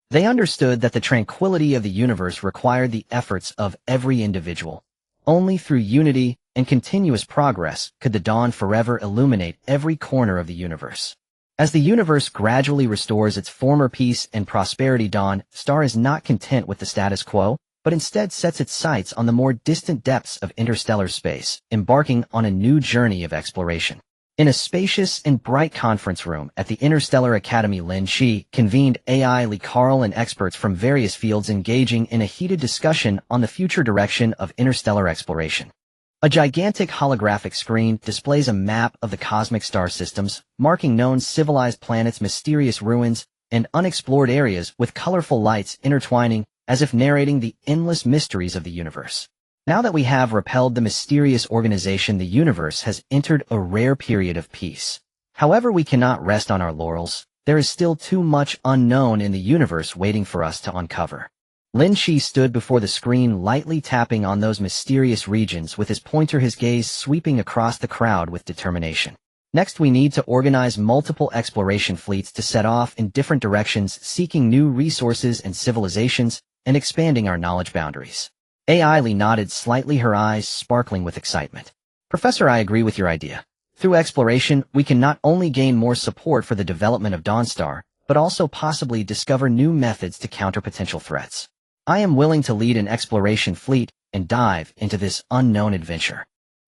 They understood that the tranquility of the universe required the efforts of every individual. Only through unity and continuous progress could the dawn forever illuminate every corner of the universe. As the universe gradually restores its former peace and prosperity, Dawnstar is not content with the status quo, but instead sets its sights on the more distant depths of interstellar space, embarking on a new journey of exploration. In a spacious and bright conference room at the Interstellar Academy, Lynch convened AI Lee, Carl, and experts from various fields, engaging in a heated discussion on the future direction of interstellar exploration. A gigantic holographic screen displays a map of the cosmic star systems, marking known civilized planets, mysterious ruins, and unexplored areas with colorful lights intertwining as if narrating the endless mysteries of the universe. Now that we have repelled the mysterious organization, the universe has entered a rare period of peace. However, we cannot rest on our laurels. There is still too much unknown in the universe waiting for us to uncover. Lynch stood before the screen, lightly tapping on those mysterious regions with his pointer, his gaze sweeping across the crowd with determination. Next, we need to organize multiple exploration fleets to set off in different directions, seeking new resources and civilizations, and expanding our knowledge boundaries. Lee nodded slightly, her eyes sparkling with excitement. Professor, I agree with your idea. Through exploration, we can not only gain more support for the development of Dawnstar, but also possibly discover new methods to counter potential threats. I am willing to lead an exploration fleet and dive into this unknown adventure.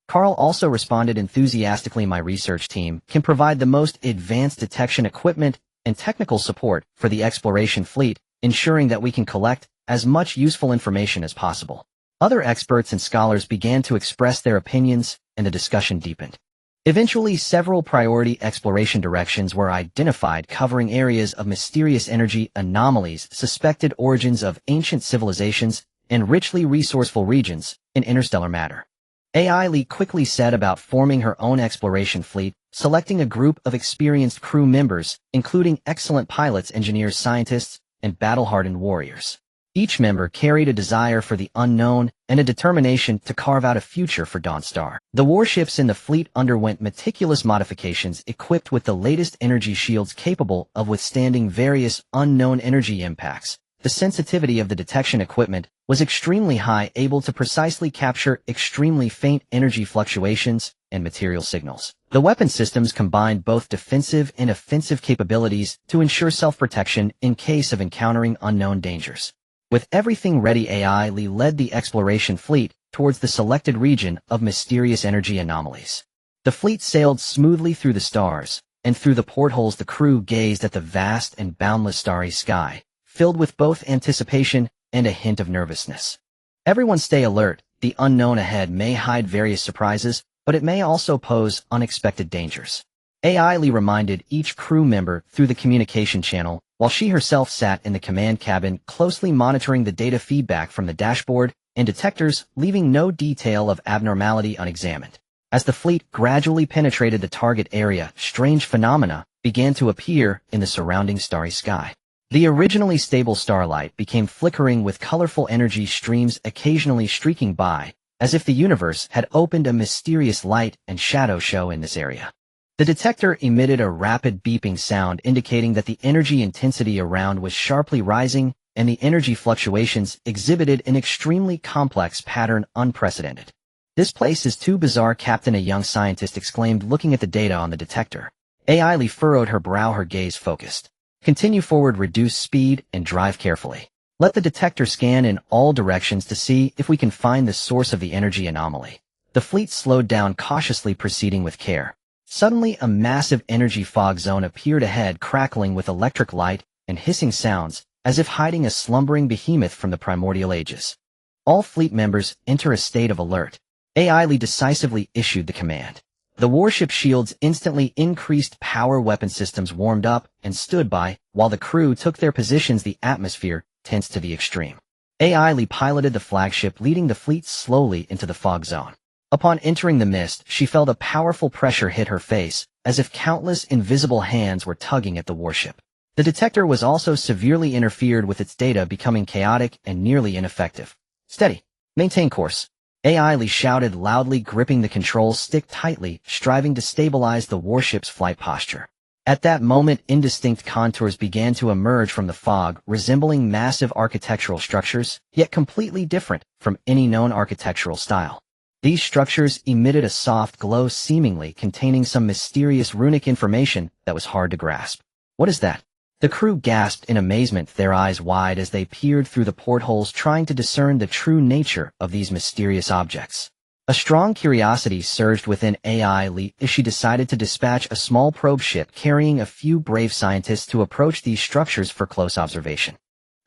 Carl also responded enthusiastically. My research team can provide the most advanced detection equipment and technical support for the exploration fleet, ensuring that we can collect as much useful information as possible. Other experts and scholars began to express their opinions, and the discussion deepened. Eventually, several priority exploration directions were identified, covering areas of mysterious energy anomalies, suspected origins of ancient civilizations, and richly resourceful regions in interstellar matter. Lee quickly set about forming her own exploration fleet, selecting a group of experienced crew members, including excellent pilots, engineers, scientists, and battle-hardened warriors. Each member carried a desire for the unknown and a determination to carve out a future for Dawnstar. The warships in the fleet underwent meticulous modifications, equipped with the latest energy shields capable of withstanding various unknown energy impacts. The sensitivity of the detection equipment was extremely high, able to precisely capture extremely faint energy fluctuations and material signals. The weapon systems combined both defensive and offensive capabilities to ensure self-protection in case of encountering unknown dangers. With everything ready, Lee led the exploration fleet towards the selected region of mysterious energy anomalies. The fleet sailed smoothly through the stars, and through the portholes the crew gazed at the vast and boundless starry sky, filled with both anticipation and a hint of nervousness. Everyone stay alert. The unknown ahead may hide various surprises, but it may also pose unexpected dangers. Lee reminded each crew member through the communication channel, while she herself sat in the command cabin, closely monitoring the data feedback from the dashboard and detectors, leaving no detail of abnormality unexamined. As the fleet gradually penetrated the target area, strange phenomena began to appear in the surrounding starry sky. The originally stable starlight became flickering, with colorful energy streams occasionally streaking by, as if the universe had opened a mysterious light and shadow show in this area. The detector emitted a rapid beeping sound, indicating that the energy intensity around was sharply rising, and the energy fluctuations exhibited an extremely complex pattern, unprecedented. "This place is too bizarre, Captain," a young scientist exclaimed, looking at the data on the detector. Lee furrowed her brow, her gaze focused. "Continue forward, reduce speed, and drive carefully. Let the detector scan in all directions to see if we can find the source of the energy anomaly." The fleet slowed down cautiously, proceeding with care. Suddenly, a massive energy fog zone appeared ahead, crackling with electric light and hissing sounds, as if hiding a slumbering behemoth from the primordial ages. "All fleet members enter a state of alert." Lee decisively issued the command. The warship shields instantly increased, power weapon systems warmed up and stood by, while the crew took their positions, the atmosphere tense to the extreme. Lee piloted the flagship, leading the fleet slowly into the fog zone. Upon entering the mist, she felt a powerful pressure hit her face, as if countless invisible hands were tugging at the warship. The detector was also severely interfered with, its data becoming chaotic and nearly ineffective. "Steady. Maintain course." Lee shouted loudly, gripping the control stick tightly, striving to stabilize the warship's flight posture. At that moment, indistinct contours began to emerge from the fog, resembling massive architectural structures, yet completely different from any known architectural style. These structures emitted a soft glow, seemingly containing some mysterious runic information that was hard to grasp. "What is that?" The crew gasped in amazement, their eyes wide as they peered through the portholes, trying to discern the true nature of these mysterious objects. A strong curiosity surged within Lee as she decided to dispatch a small probe ship carrying a few brave scientists to approach these structures for close observation.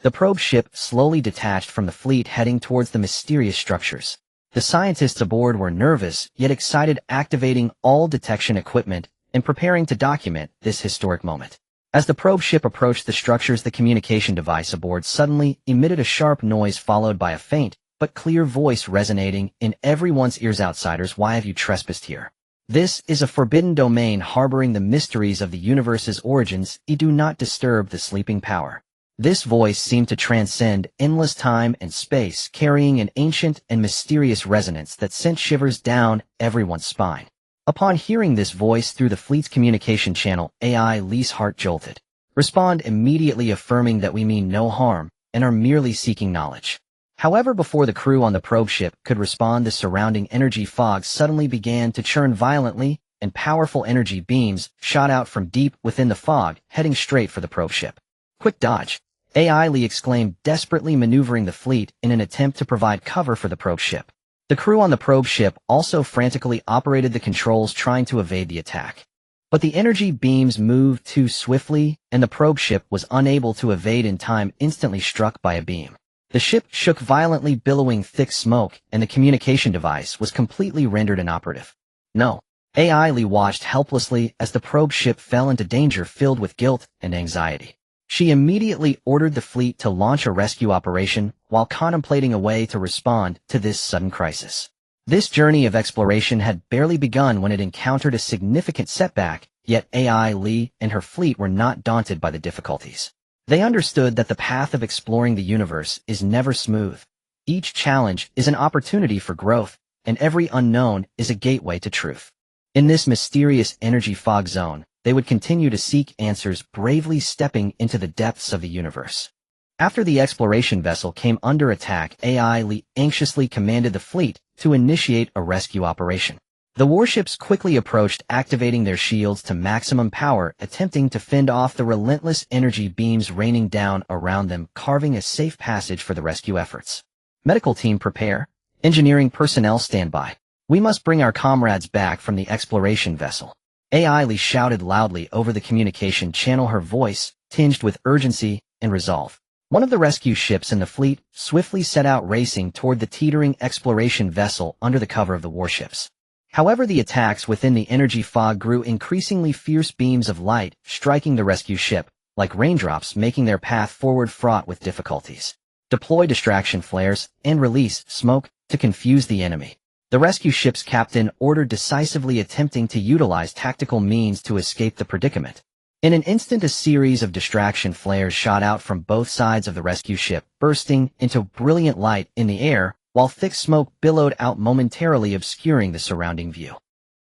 The probe ship slowly detached from the fleet, heading towards the mysterious structures. The scientists aboard were nervous, yet excited, activating all detection equipment and preparing to document this historic moment. As the probe ship approached the structures, the communication device aboard suddenly emitted a sharp noise followed by a faint but clear voice resonating in everyone's ears. Outsiders, why have you trespassed here? This is a forbidden domain harboring the mysteries of the universe's origins. Do not disturb the sleeping power. This voice seemed to transcend endless time and space, carrying an ancient and mysterious resonance that sent shivers down everyone's spine. Upon hearing this voice through the fleet's communication channel, AI Lee's heart jolted. Respond immediately, affirming that we mean no harm and are merely seeking knowledge. However, before the crew on the probe ship could respond, the surrounding energy fog suddenly began to churn violently, and powerful energy beams shot out from deep within the fog, heading straight for the probe ship. Quick dodge! AI Lee exclaimed, desperately maneuvering the fleet in an attempt to provide cover for the probe ship. The crew on the probe ship also frantically operated the controls, trying to evade the attack. But the energy beams moved too swiftly, and the probe ship was unable to evade in time, instantly struck by a beam. The ship shook violently, billowing thick smoke, and the communication device was completely rendered inoperative. No. AI Lee watched helplessly as the probe ship fell into danger, filled with guilt and anxiety. She immediately ordered the fleet to launch a rescue operation while contemplating a way to respond to this sudden crisis. This journey of exploration had barely begun when it encountered a significant setback, yet AI Lee and her fleet were not daunted by the difficulties. They understood that the path of exploring the universe is never smooth. Each challenge is an opportunity for growth, and every unknown is a gateway to truth. In this mysterious energy fog zone, they would continue to seek answers, bravely stepping into the depths of the universe. After the exploration vessel came under attack, AI Lee anxiously commanded the fleet to initiate a rescue operation. The warships quickly approached, activating their shields to maximum power, attempting to fend off the relentless energy beams raining down around them, carving a safe passage for the rescue efforts. Medical team, prepare. Engineering personnel, stand by. We must bring our comrades back from the exploration vessel. AI Lee shouted loudly over the communication channel, her voice tinged with urgency and resolve. One of the rescue ships in the fleet swiftly set out, racing toward the teetering exploration vessel under the cover of the warships. However, the attacks within the energy fog grew increasingly fierce, beams of light striking the rescue ship like raindrops, making their path forward fraught with difficulties. Deploy distraction flares and release smoke to confuse the enemy. The rescue ship's captain ordered decisively, attempting to utilize tactical means to escape the predicament. In an instant, a series of distraction flares shot out from both sides of the rescue ship, bursting into brilliant light in the air, while thick smoke billowed out, momentarily obscuring the surrounding view.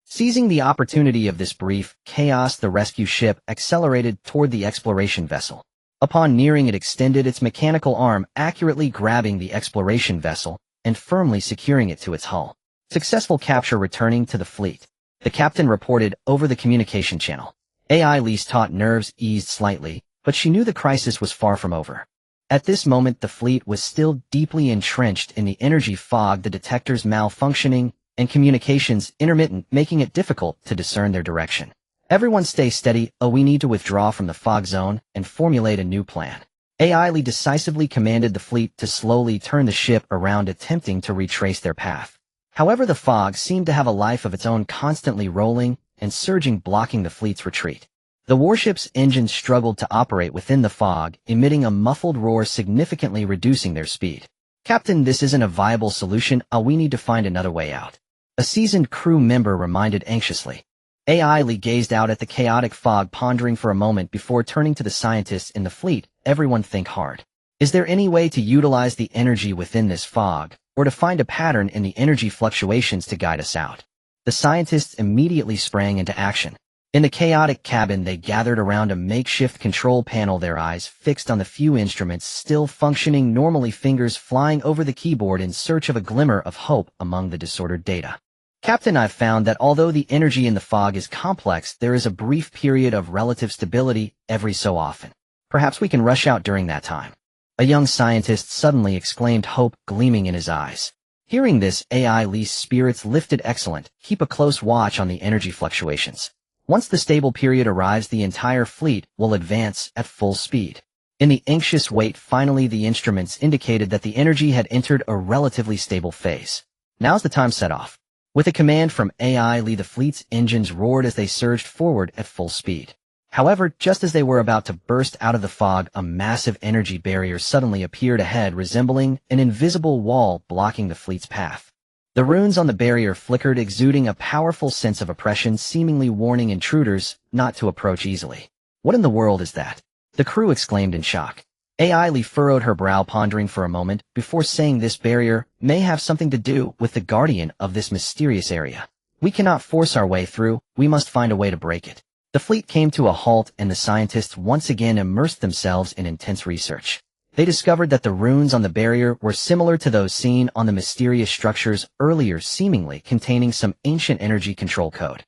Seizing the opportunity of this brief chaos, the rescue ship accelerated toward the exploration vessel. Upon nearing, it extended its mechanical arm, accurately grabbing the exploration vessel and firmly securing it to its hull. Successful capture. Returning to the fleet, the captain reported over the communication channel. AI Lee's taut nerves eased slightly, but she knew the crisis was far from over. At this moment, the fleet was still deeply entrenched in the energy fog, the detectors malfunctioning and communications intermittent, making it difficult to discern their direction. Everyone stay steady. We need to withdraw from the fog zone and formulate a new plan. AI Lee decisively commanded the fleet to slowly turn the ship around, attempting to retrace their path. However, the fog seemed to have a life of its own, constantly rolling and surging, blocking the fleet's retreat. The warship's engines struggled to operate within the fog, emitting a muffled roar, significantly reducing their speed. Captain, this isn't a viable solution. We need to find another way out. A seasoned crew member reminded anxiously. AI Lee gazed out at the chaotic fog, pondering for a moment before turning to the scientists in the fleet. Everyone think hard. Is there any way to utilize the energy within this fog, or to find a pattern in the energy fluctuations to guide us out? The scientists immediately sprang into action. In the chaotic cabin, they gathered around a makeshift control panel, their eyes fixed on the few instruments still functioning normally, fingers flying over the keyboard in search of a glimmer of hope among the disordered data. Captain, I've found that although the energy in the fog is complex, there is a brief period of relative stability every so often. Perhaps we can rush out during that time. A young scientist suddenly exclaimed, hope gleaming in his eyes. Hearing this, AI Lee's spirits lifted. Excellent. Keep a close watch on the energy fluctuations. Once the stable period arrives, the entire fleet will advance at full speed. In the anxious wait, finally the instruments indicated that the energy had entered a relatively stable phase. Now's the time set off. With a command from AI Lee, the fleet's engines roared as they surged forward at full speed. However, just as they were about to burst out of the fog, a massive energy barrier suddenly appeared ahead, resembling an invisible wall blocking the fleet's path. The runes on the barrier flickered, exuding a powerful sense of oppression, seemingly warning intruders not to approach easily. What in the world is that? The crew exclaimed in shock. AI Lee furrowed her brow, pondering for a moment before saying, "This barrier may have something to do with the guardian of this mysterious area. We cannot force our way through, we must find a way to break it." The fleet came to a halt, and the scientists once again immersed themselves in intense research. They discovered that the runes on the barrier were similar to those seen on the mysterious structures earlier, seemingly containing some ancient energy control code.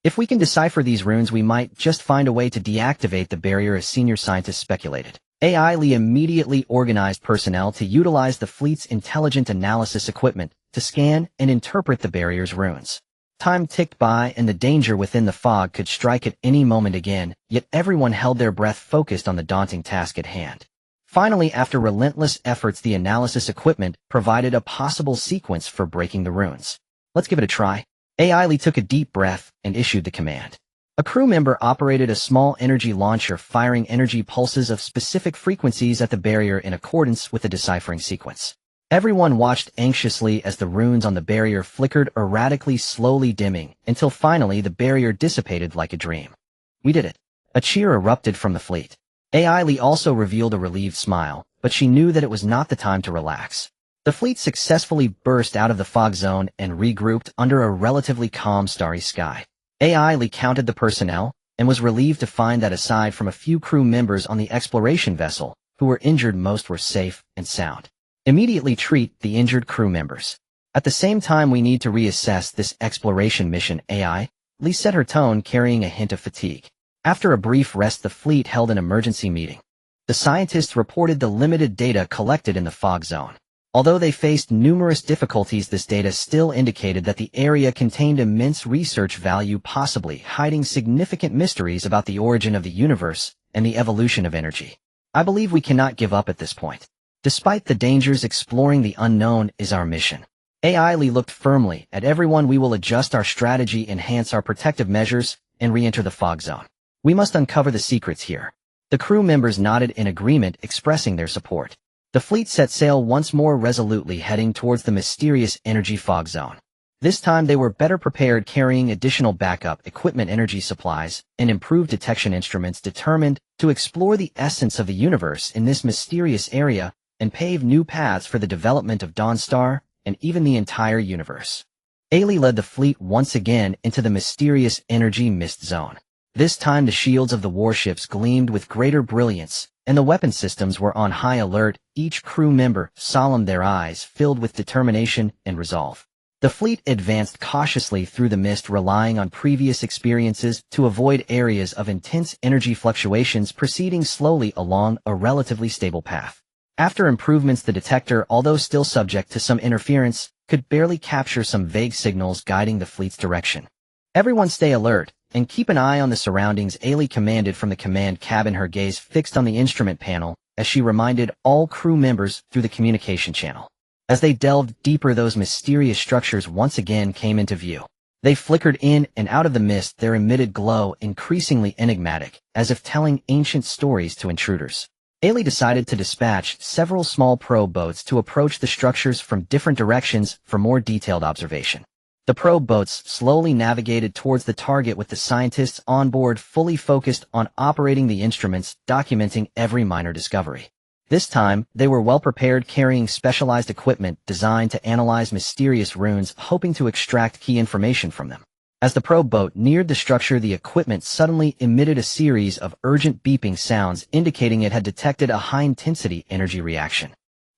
"If we can decipher these runes, we might just find a way to deactivate the barrier," a senior scientist speculated. AI Lee immediately organized personnel to utilize the fleet's intelligent analysis equipment to scan and interpret the barrier's runes. Time ticked by, and the danger within the fog could strike at any moment again, yet everyone held their breath, focused on the daunting task at hand. Finally, after relentless efforts, the analysis equipment provided a possible sequence for breaking the runes. "Let's give it a try." AI Lee took a deep breath and issued the command. A crew member operated a small energy launcher, firing energy pulses of specific frequencies at the barrier in accordance with the deciphering sequence. Everyone watched anxiously as the runes on the barrier flickered erratically, slowly dimming, until finally the barrier dissipated like a dream. "We did it." A cheer erupted from the fleet. AI Lee also revealed a relieved smile, but she knew that it was not the time to relax. The fleet successfully burst out of the fog zone and regrouped under a relatively calm, starry sky. AI Lee counted the personnel and was relieved to find that aside from a few crew members on the exploration vessel who were injured, most were safe and sound. "Immediately treat the injured crew members. At the same time, we need to reassess this exploration mission." AI Lee set her tone, carrying a hint of fatigue. After a brief rest, the fleet held an emergency meeting. The scientists reported the limited data collected in the fog zone. Although they faced numerous difficulties, this data still indicated that the area contained immense research value, possibly hiding significant mysteries about the origin of the universe and the evolution of energy. "I believe we cannot give up at this point. Despite the dangers, exploring the unknown is our mission." AI Lee looked firmly at everyone. "We will adjust our strategy, enhance our protective measures, and re-enter the fog zone. We must uncover the secrets here." The crew members nodded in agreement, expressing their support. The fleet set sail once more, resolutely heading towards the mysterious energy fog zone. This time they were better prepared, carrying additional backup equipment, energy supplies, and improved detection instruments, determined to explore the essence of the universe in this mysterious area and pave new paths for the development of Dawnstar and even the entire universe. Ailey led the fleet once again into the mysterious energy mist zone. This time the shields of the warships gleamed with greater brilliance, and the weapon systems were on high alert, each crew member solemn, their eyes filled with determination and resolve. The fleet advanced cautiously through the mist, relying on previous experiences to avoid areas of intense energy fluctuations, proceeding slowly along a relatively stable path. After improvements, the detector, although still subject to some interference, could barely capture some vague signals guiding the fleet's direction. "Everyone stay alert and keep an eye on the surroundings," Ailey commanded from the command cabin, her gaze fixed on the instrument panel as she reminded all crew members through the communication channel. As they delved deeper, those mysterious structures once again came into view. They flickered in and out of the mist, their emitted glow increasingly enigmatic, as if telling ancient stories to intruders. Ailey decided to dispatch several small probe boats to approach the structures from different directions for more detailed observation. The probe boats slowly navigated towards the target, with the scientists on board fully focused on operating the instruments, documenting every minor discovery. This time, they were well prepared, carrying specialized equipment designed to analyze mysterious runes, hoping to extract key information from them. As the probe boat neared the structure, the equipment suddenly emitted a series of urgent beeping sounds, indicating it had detected a high-intensity energy reaction.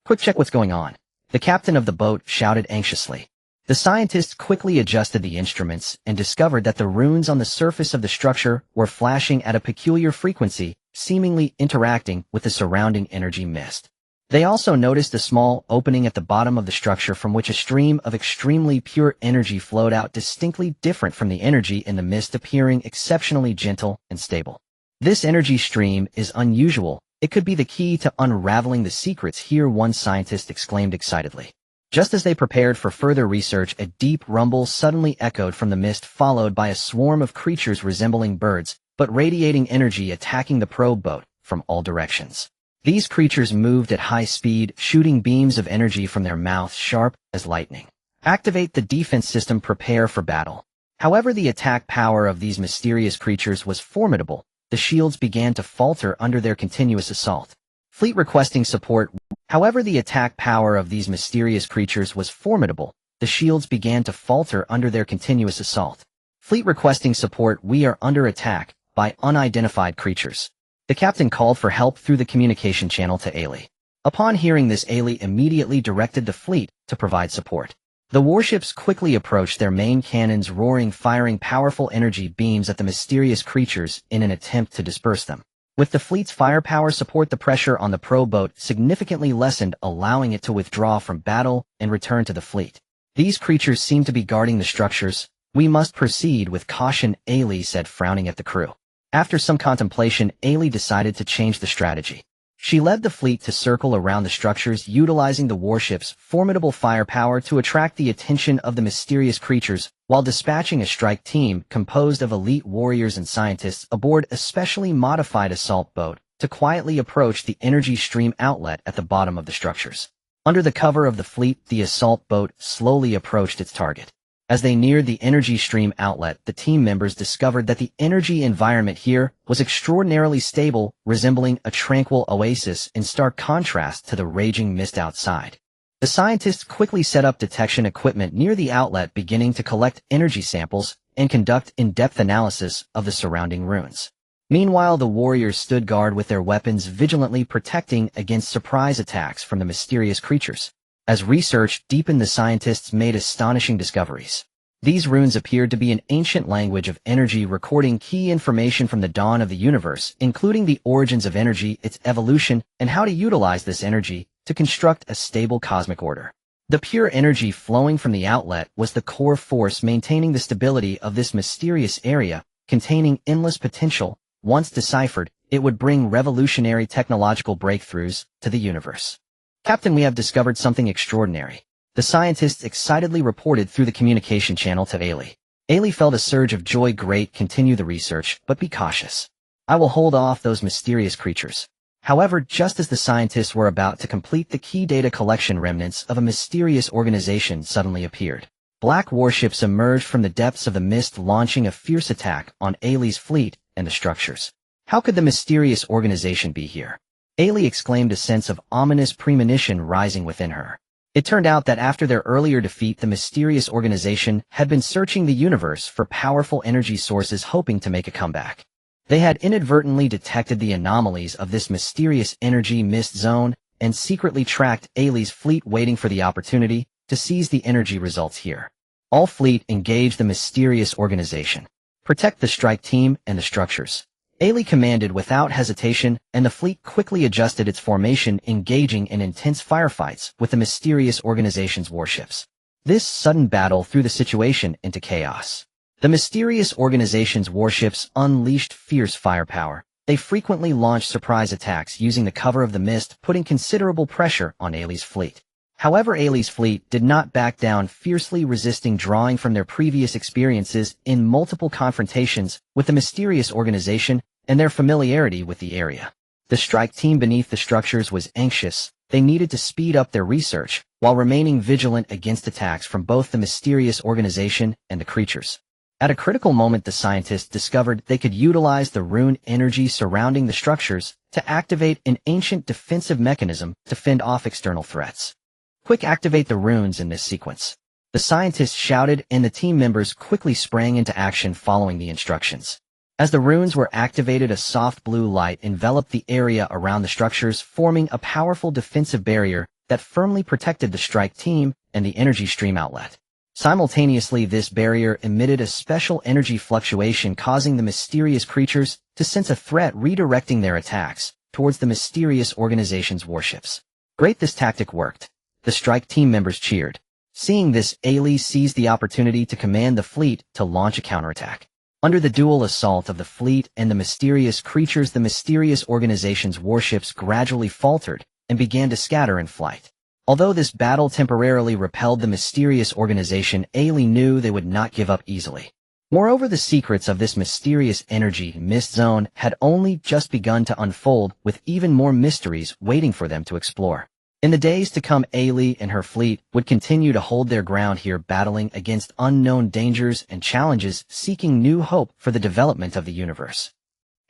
"Quick check what's going on," the captain of the boat shouted anxiously. The scientists quickly adjusted the instruments and discovered that the runes on the surface of the structure were flashing at a peculiar frequency, seemingly interacting with the surrounding energy mist. They also noticed a small opening at the bottom of the structure from which a stream of extremely pure energy flowed out, distinctly different from the energy in the mist, appearing exceptionally gentle and stable. "This energy stream is unusual. It could be the key to unraveling the secrets here," one scientist exclaimed excitedly. Just as they prepared for further research, a deep rumble suddenly echoed from the mist, followed by a swarm of creatures resembling birds, but radiating energy attacking the probe boat from all directions. These creatures moved at high speed, shooting beams of energy from their mouths sharp as lightning. Activate the defense system, prepare for battle. However, the attack power of these mysterious creatures was formidable. The shields began to falter under their continuous assault. Fleet requesting support. However, the attack power of these mysterious creatures was formidable. The shields began to falter under their continuous assault. Fleet requesting support. We are under attack by unidentified creatures. The captain called for help through the communication channel to Ailey. Upon hearing this, Ailey immediately directed the fleet to provide support. The warships quickly approached their main cannons, roaring, firing powerful energy beams at the mysterious creatures in an attempt to disperse them. With the fleet's firepower support, the pressure on the probe boat significantly lessened, allowing it to withdraw from battle and return to the fleet. These creatures seem to be guarding the structures. We must proceed with caution, Ailey said, frowning at the crew. After some contemplation, Ailey decided to change the strategy. She led the fleet to circle around the structures, utilizing the warship's formidable firepower to attract the attention of the mysterious creatures, while dispatching a strike team composed of elite warriors and scientists aboard a specially modified assault boat to quietly approach the energy stream outlet at the bottom of the structures. Under the cover of the fleet, the assault boat slowly approached its target. As they neared the energy stream outlet, the team members discovered that the energy environment here was extraordinarily stable, resembling a tranquil oasis in stark contrast to the raging mist outside. The scientists quickly set up detection equipment near the outlet, beginning to collect energy samples and conduct in-depth analysis of the surrounding ruins. Meanwhile, the warriors stood guard with their weapons, vigilantly protecting against surprise attacks from the mysterious creatures. As research deepened, the scientists made astonishing discoveries. These runes appeared to be an ancient language of energy, recording key information from the dawn of the universe, including the origins of energy, its evolution, and how to utilize this energy to construct a stable cosmic order. The pure energy flowing from the outlet was the core force maintaining the stability of this mysterious area, containing endless potential. Once deciphered, it would bring revolutionary technological breakthroughs to the universe. Captain, we have discovered something extraordinary. The scientists excitedly reported through the communication channel to Ailey. Ailey felt a surge of joy. Great, continue the research, but be cautious. I will hold off those mysterious creatures. However, just as the scientists were about to complete the key data collection, remnants of a mysterious organization suddenly appeared. Black warships emerged from the depths of the mist, launching a fierce attack on Ailey's fleet and the structures. How could the mysterious organization be here? Ailey exclaimed, a sense of ominous premonition rising within her. It turned out that after their earlier defeat, the mysterious organization had been searching the universe for powerful energy sources, hoping to make a comeback. They had inadvertently detected the anomalies of this mysterious energy mist zone and secretly tracked Ailey's fleet, waiting for the opportunity to seize the energy results here. All fleet engage the mysterious organization. Protect the strike team and the structures. Ailey commanded without hesitation, and the fleet quickly adjusted its formation, engaging in intense firefights with the mysterious organization's warships. This sudden battle threw the situation into chaos. The mysterious organization's warships unleashed fierce firepower. They frequently launched surprise attacks using the cover of the mist, putting considerable pressure on Ailey's fleet. However, Ailey's fleet did not back down, fiercely resisting, drawing from their previous experiences in multiple confrontations with the mysterious organization and their familiarity with the area. The strike team beneath the structures was anxious. They needed to speed up their research while remaining vigilant against attacks from both the mysterious organization and the creatures. At a critical moment, the scientists discovered they could utilize the rune energy surrounding the structures to activate an ancient defensive mechanism to fend off external threats. Quick, activate the runes in this sequence. The scientists shouted, and the team members quickly sprang into action following the instructions. As the runes were activated, a soft blue light enveloped the area around the structures, forming a powerful defensive barrier that firmly protected the strike team and the energy stream outlet. Simultaneously, this barrier emitted a special energy fluctuation, causing the mysterious creatures to sense a threat, redirecting their attacks towards the mysterious organization's warships. Great, this tactic worked. The strike team members cheered. Seeing this, Ailey seized the opportunity to command the fleet to launch a counterattack. Under the dual assault of the fleet and the mysterious creatures, the mysterious organization's warships gradually faltered and began to scatter in flight. Although this battle temporarily repelled the mysterious organization, Ailey knew they would not give up easily. Moreover, the secrets of this mysterious energy mist zone had only just begun to unfold, with even more mysteries waiting for them to explore. In the days to come, Ailey and her fleet would continue to hold their ground here, battling against unknown dangers and challenges, seeking new hope for the development of the universe.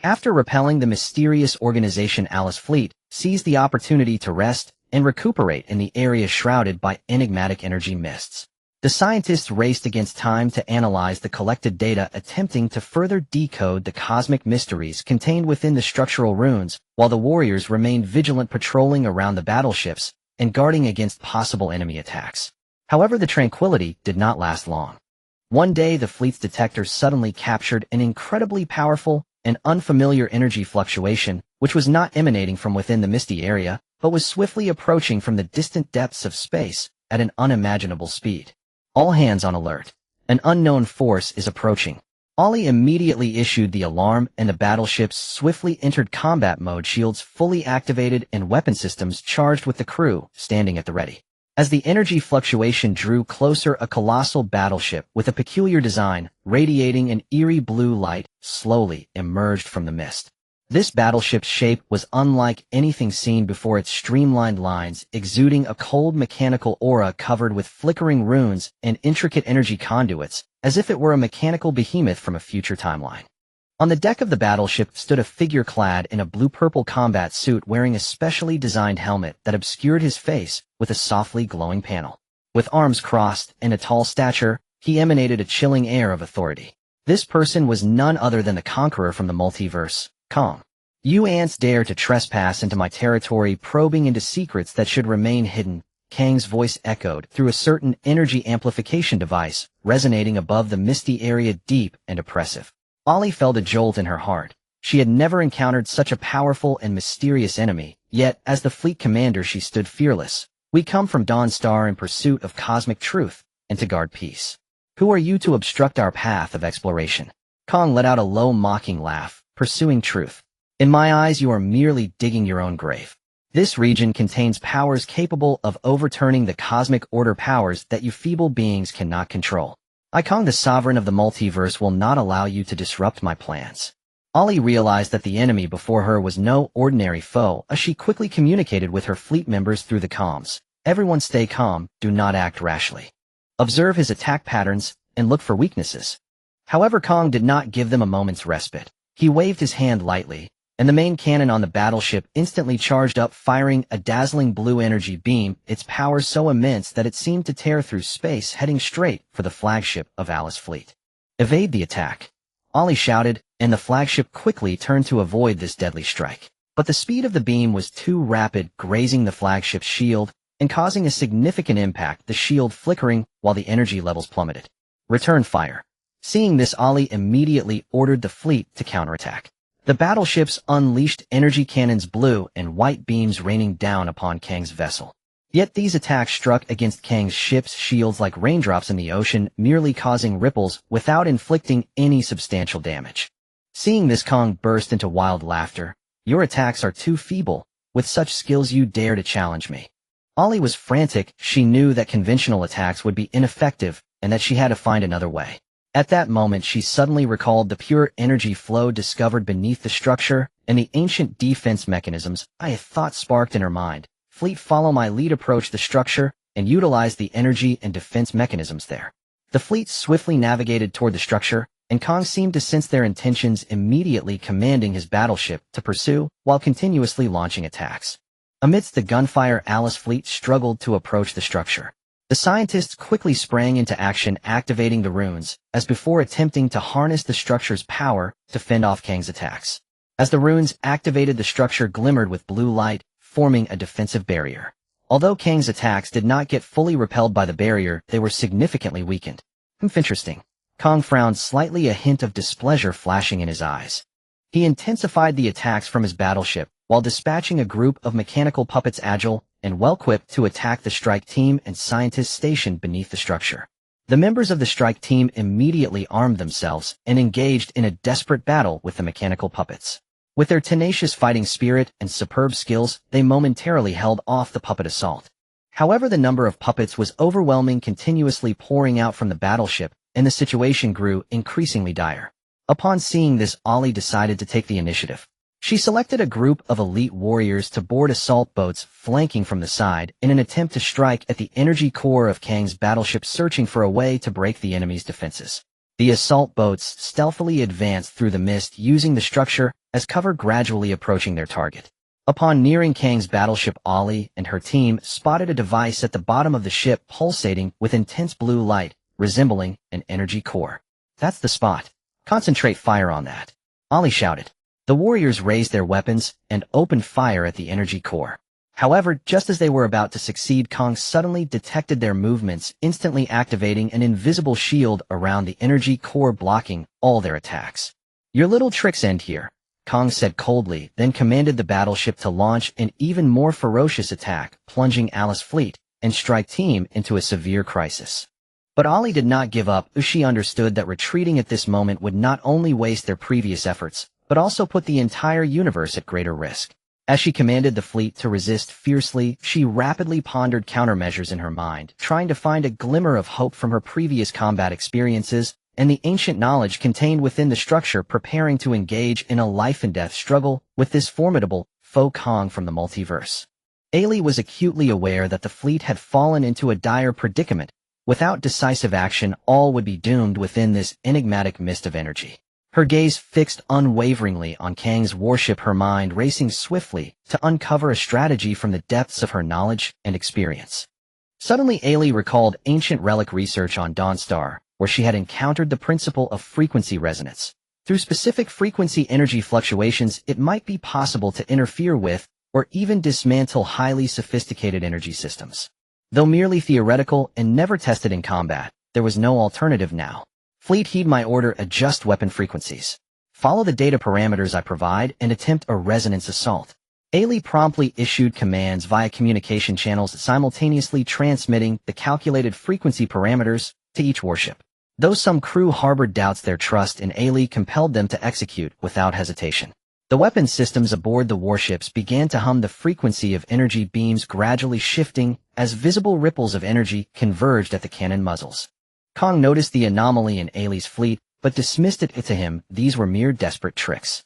After repelling the mysterious organization, Alice Fleet seized the opportunity to rest and recuperate in the area shrouded by enigmatic energy mists. The scientists raced against time to analyze the collected data, attempting to further decode the cosmic mysteries contained within the structural runes, while the warriors remained vigilant, patrolling around the battleships and guarding against possible enemy attacks. However, the tranquility did not last long. One day, the fleet's detectors suddenly captured an incredibly powerful and unfamiliar energy fluctuation, which was not emanating from within the misty area, but was swiftly approaching from the distant depths of space at an unimaginable speed. All hands on alert. An unknown force is approaching. Ollie immediately issued the alarm, and the battleships swiftly entered combat mode, shields fully activated and weapon systems charged, with the crew standing at the ready. As the energy fluctuation drew closer, a colossal battleship with a peculiar design, radiating an eerie blue light, slowly emerged from the mist. This battleship's shape was unlike anything seen before, its streamlined lines exuding a cold mechanical aura covered with flickering runes and intricate energy conduits, as if it were a mechanical behemoth from a future timeline. On the deck of the battleship stood a figure clad in a blue-purple combat suit, wearing a specially designed helmet that obscured his face with a softly glowing panel. With arms crossed and a tall stature, he emanated a chilling air of authority. This person was none other than the Conqueror from the multiverse, Kong. "You ants dare to trespass into my territory, probing into secrets that should remain hidden," Kang's voice echoed through a certain energy amplification device, resonating above the misty area, deep and oppressive. Ollie felt a jolt in her heart. She had never encountered such a powerful and mysterious enemy, yet, as the fleet commander, she stood fearless. "We come from Dawnstar in pursuit of cosmic truth, and to guard peace. Who are you to obstruct our path of exploration?" Kong let out a low, mocking laugh. "Pursuing truth. In my eyes, you are merely digging your own grave. This region contains powers capable of overturning the cosmic order, powers that you feeble beings cannot control. I, Kong, the sovereign of the multiverse, will not allow you to disrupt my plans." Ollie realized that the enemy before her was no ordinary foe, as she quickly communicated with her fleet members through the comms. "Everyone stay calm, do not act rashly. Observe his attack patterns, and look for weaknesses." However, Kong did not give them a moment's respite. He waved his hand lightly, and the main cannon on the battleship instantly charged up, firing a dazzling blue energy beam, its power so immense that it seemed to tear through space, heading straight for the flagship of Alice Fleet. "Evade the attack," Ollie shouted, and the flagship quickly turned to avoid this deadly strike. But the speed of the beam was too rapid, grazing the flagship's shield and causing a significant impact, the shield flickering while the energy levels plummeted. "Return fire." Seeing this, Ollie immediately ordered the fleet to counterattack. The battleships unleashed energy cannons, blue and white beams raining down upon Kang's vessel. Yet these attacks struck against Kang's ship's shields like raindrops in the ocean, merely causing ripples without inflicting any substantial damage. Seeing this, Kong burst into wild laughter. "Your attacks are too feeble. With such skills, you dare to challenge me." Ollie was frantic. She knew that conventional attacks would be ineffective and that she had to find another way. At that moment, she suddenly recalled the pure energy flow discovered beneath the structure and the ancient defense mechanisms. A thought sparked in her mind. "Fleet, follow my lead, approach the structure, and utilize the energy and defense mechanisms there." The fleet swiftly navigated toward the structure, and Kong seemed to sense their intentions, immediately commanding his battleship to pursue while continuously launching attacks. Amidst the gunfire, Alice Fleet struggled to approach the structure. The scientists quickly sprang into action, activating the runes, as before, attempting to harness the structure's power to fend off Kang's attacks. As the runes activated, the structure glimmered with blue light, forming a defensive barrier. Although Kang's attacks did not get fully repelled by the barrier, they were significantly weakened. Interesting. Kong frowned slightly, a hint of displeasure flashing in his eyes. He intensified the attacks from his battleship, while dispatching a group of mechanical puppets, agile and well-equipped, to attack the strike team and scientists stationed beneath the structure. The members of the strike team immediately armed themselves and engaged in a desperate battle with the mechanical puppets. With their tenacious fighting spirit and superb skills, they momentarily held off the puppet assault. However, the number of puppets was overwhelming, continuously pouring out from the battleship, and the situation grew increasingly dire. Upon seeing this, Ollie decided to take the initiative. She selected a group of elite warriors to board assault boats flanking from the side in an attempt to strike at the energy core of Kang's battleship, searching for a way to break the enemy's defenses. The assault boats stealthily advanced through the mist, using the structure as cover, gradually approaching their target. Upon nearing Kang's battleship, Ollie and her team spotted a device at the bottom of the ship pulsating with intense blue light, resembling an energy core. "That's the spot. Concentrate fire on that," Ollie shouted. The warriors raised their weapons and opened fire at the energy core. However, just as they were about to succeed, Kang suddenly detected their movements, instantly activating an invisible shield around the energy core, blocking all their attacks. "Your little tricks end here," Kang said coldly, then commanded the battleship to launch an even more ferocious attack, plunging Alice's fleet and strike team into a severe crisis. But Ollie did not give up, as she understood that retreating at this moment would not only waste their previous efforts, but also put the entire universe at greater risk. As she commanded the fleet to resist fiercely, she rapidly pondered countermeasures in her mind, trying to find a glimmer of hope from her previous combat experiences and the ancient knowledge contained within the structure, preparing to engage in a life-and-death struggle with this formidable foe, Kang from the multiverse. Ailey was acutely aware that the fleet had fallen into a dire predicament. Without decisive action, all would be doomed within this enigmatic mist of energy. Her gaze fixed unwaveringly on Kang's warship, her mind racing swiftly to uncover a strategy from the depths of her knowledge and experience. Suddenly, Ailey recalled ancient relic research on Dawnstar, where she had encountered the principle of frequency resonance. Through specific frequency energy fluctuations, it might be possible to interfere with or even dismantle highly sophisticated energy systems. Though merely theoretical and never tested in combat, there was no alternative now. "Fleet, heed my order, adjust weapon frequencies. Follow the data parameters I provide and attempt a resonance assault." Ailey promptly issued commands via communication channels, simultaneously transmitting the calculated frequency parameters to each warship. Though some crew harbored doubts, their trust in Ailey compelled them to execute without hesitation. The weapon systems aboard the warships began to hum, the frequency of energy beams gradually shifting as visible ripples of energy converged at the cannon muzzles. Kang noticed the anomaly in Ailey's fleet, but dismissed it to him. These were mere desperate tricks.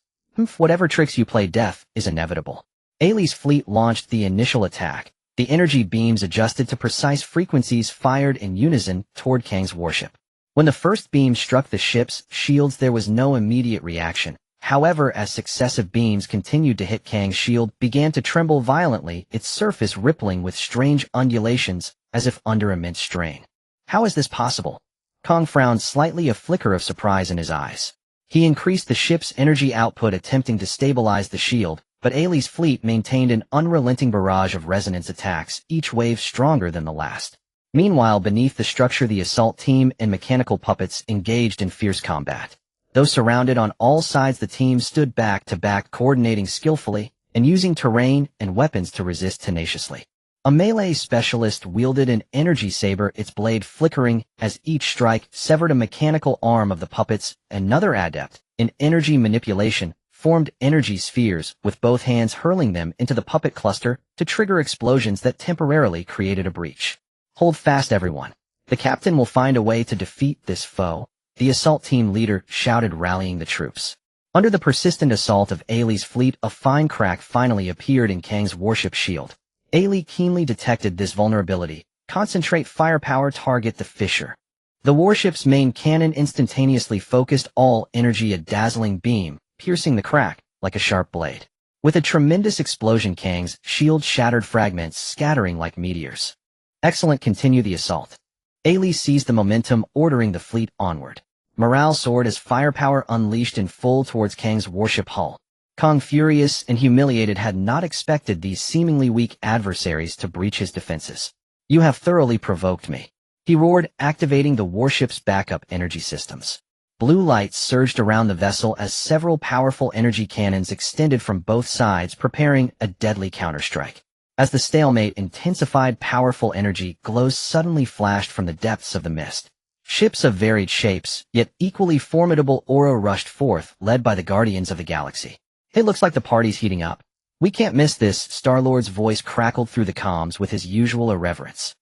Whatever tricks you play, death is inevitable. Ailey's fleet launched the initial attack. The energy beams adjusted to precise frequencies, fired in unison toward Kang's warship. When the first beam struck the ship's shields, there was no immediate reaction. However, as successive beams continued to hit, Kang's shield began to tremble violently, its surface rippling with strange undulations as if under immense strain. "How is this possible?" Kang frowned slightly, a flicker of surprise in his eyes. He increased the ship's energy output, attempting to stabilize the shield, but Ailey's fleet maintained an unrelenting barrage of resonance attacks, each wave stronger than the last. Meanwhile, beneath the structure, the assault team and mechanical puppets engaged in fierce combat. Though surrounded on all sides, the team stood back to back, coordinating skillfully and using terrain and weapons to resist tenaciously. A melee specialist wielded an energy saber, its blade flickering as each strike severed a mechanical arm of the puppets. Another adept in energy manipulation formed energy spheres, with both hands hurling them into the puppet cluster to trigger explosions that temporarily created a breach. "Hold fast, everyone. The captain will find a way to defeat this foe," the assault team leader shouted, rallying the troops. Under the persistent assault of Ailey's fleet, a fine crack finally appeared in Kang's warship shield. Ailey keenly detected this vulnerability. "Concentrate firepower, target the fissure." The warship's main cannon instantaneously focused all energy, a dazzling beam, piercing the crack like a sharp blade. With a tremendous explosion, Kang's shield shattered, fragments scattering like meteors. "Excellent, continue the assault." Ailey seized the momentum, ordering the fleet onward. Morale soared as firepower unleashed in full towards Kang's warship hull. Kang, furious and humiliated, had not expected these seemingly weak adversaries to breach his defenses. "You have thoroughly provoked me," he roared, activating the warship's backup energy systems. Blue lights surged around the vessel as several powerful energy cannons extended from both sides, preparing a deadly counterstrike. As the stalemate intensified, powerful energy glows suddenly flashed from the depths of the mist. Ships of varied shapes, yet equally formidable aura rushed forth, led by the Guardians of the Galaxy. "It looks like the party's heating up," We can't miss this, Star-Lord's voice crackled through the comms with his usual irreverence.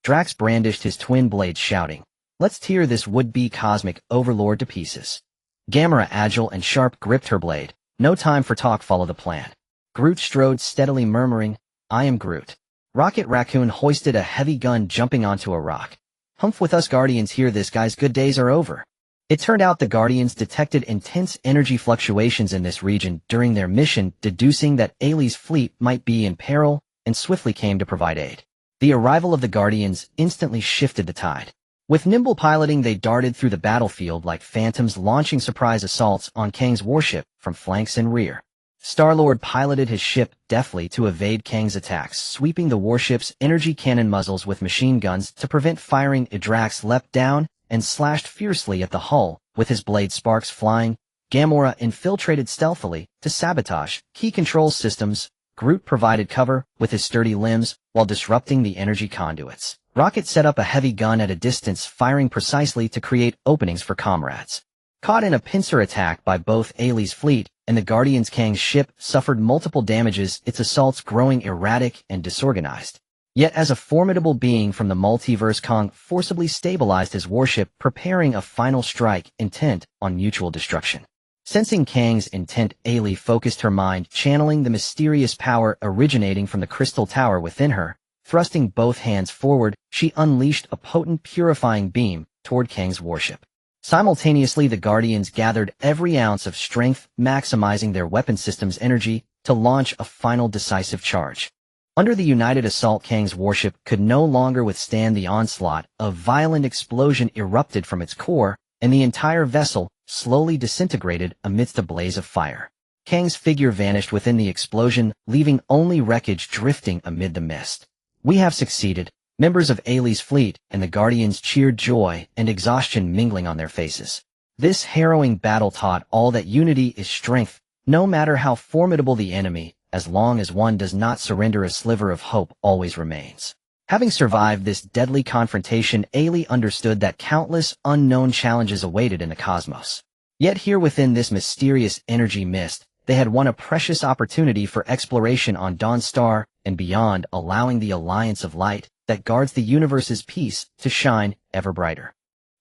Drax brandished his twin blades shouting, "Let's tear this would-be cosmic overlord to pieces." Gamora, agile and sharp, gripped her blade. "No time for talk, follow the plan." Groot strode steadily, murmuring, "I am Groot." Rocket Raccoon hoisted a heavy gun, jumping onto a rock. "Humph with us Guardians here, this guy's good days are over." It turned out the Guardians detected intense energy fluctuations in this region during their mission, deducing that Ailey's fleet might be in peril, and swiftly came to provide aid. The arrival of the Guardians instantly shifted the tide. With nimble piloting, they darted through the battlefield like phantoms, launching surprise assaults on Kang's warship from flanks and rear. Star-Lord piloted his ship deftly to evade Kang's attacks, sweeping the warship's energy cannon muzzles with machine guns to prevent firing. Drax leapt down and slashed fiercely at the hull, with his blade sparks flying. Gamora infiltrated stealthily to sabotage key control systems. Groot provided cover with his sturdy limbs while disrupting the energy conduits. Rocket set up a heavy gun at a distance, firing precisely to create openings for comrades. Caught in a pincer attack by both Ailey's fleet and the Guardians, Kang's ship suffered multiple damages, its assaults growing erratic and disorganized. Yet as a formidable being from the multiverse, Kang forcibly stabilized his warship, preparing a final strike intent on mutual destruction. Sensing Kang's intent, Ailey focused her mind, channeling the mysterious power originating from the crystal tower within her. Thrusting both hands forward, she unleashed a potent purifying beam toward Kang's warship. Simultaneously, the Guardians gathered every ounce of strength, maximizing their weapon system's energy to launch a final decisive charge. Under the united assault, Kang's warship could no longer withstand the onslaught. A violent explosion erupted from its core, and the entire vessel slowly disintegrated amidst a blaze of fire. Kang's figure vanished within the explosion, leaving only wreckage drifting amid the mist. "We have succeeded," members of Ailey's fleet and the Guardians cheered, joy and exhaustion mingling on their faces. This harrowing battle taught all that unity is strength, no matter how formidable the enemy, as long as one does not surrender. A sliver of hope always remains. Having survived this deadly confrontation, Ailey understood that countless unknown challenges awaited in the cosmos. Yet here within this mysterious energy mist, they had won a precious opportunity for exploration on Dawnstar and beyond, allowing the Alliance of Light that guards the universe's peace to shine ever brighter.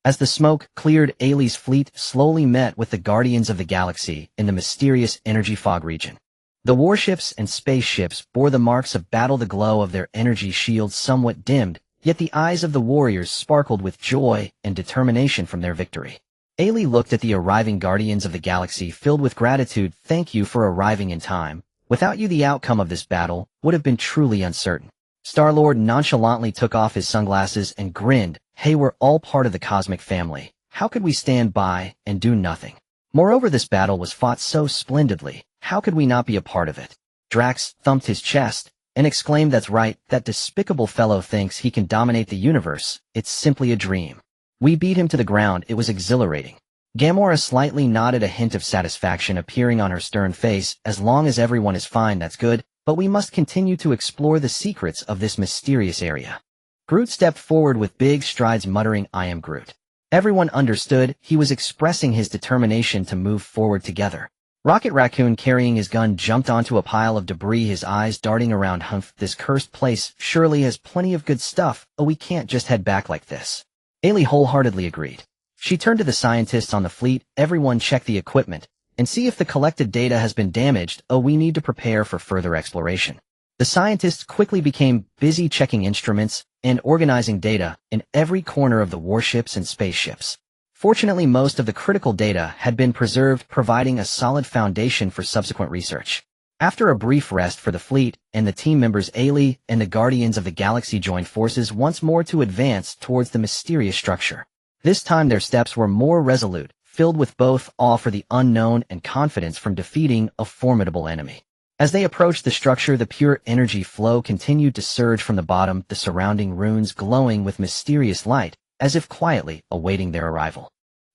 As the smoke cleared, Ailey's fleet slowly met with the Guardians of the Galaxy in the mysterious energy fog region. The warships and spaceships bore the marks of battle, the glow of their energy shields somewhat dimmed, yet the eyes of the warriors sparkled with joy and determination from their victory. Ailey looked at the arriving Guardians of the Galaxy filled with gratitude. "Thank you for arriving in time. Without you, the outcome of this battle would have been truly uncertain." Star-Lord nonchalantly took off his sunglasses and grinned. "Hey, we're all part of the cosmic family. How could we stand by and do nothing? Moreover, this battle was fought so splendidly. How could we not be a part of it?" Drax thumped his chest and exclaimed, "That's right, that despicable fellow thinks he can dominate the universe. It's simply a dream. We beat him to the ground. It was exhilarating." Gamora slightly nodded, a hint of satisfaction appearing on her stern face. "As long as everyone is fine, that's good, but we must continue to explore the secrets of this mysterious area." Groot stepped forward with big strides, muttering, "I am Groot." Everyone understood he was expressing his determination to move forward together. Rocket Raccoon, carrying his gun, jumped onto a pile of debris, his eyes darting around. "Humph, this cursed place surely has plenty of good stuff. Oh, we can't just head back like this." Ailey wholeheartedly agreed. She turned to the scientists on the fleet. "Everyone check the equipment and see if the collected data has been damaged. Oh, we need to prepare for further exploration." The scientists quickly became busy checking instruments and organizing data in every corner of the warships and spaceships. Fortunately, most of the critical data had been preserved, providing a solid foundation for subsequent research. After a brief rest for the fleet and the team members, Ailey and the Guardians of the Galaxy joined forces once more to advance towards the mysterious structure. This time their steps were more resolute, filled with both awe for the unknown and confidence from defeating a formidable enemy. As they approached the structure, the pure energy flow continued to surge from the bottom, the surrounding ruins glowing with mysterious light, as if quietly awaiting their arrival.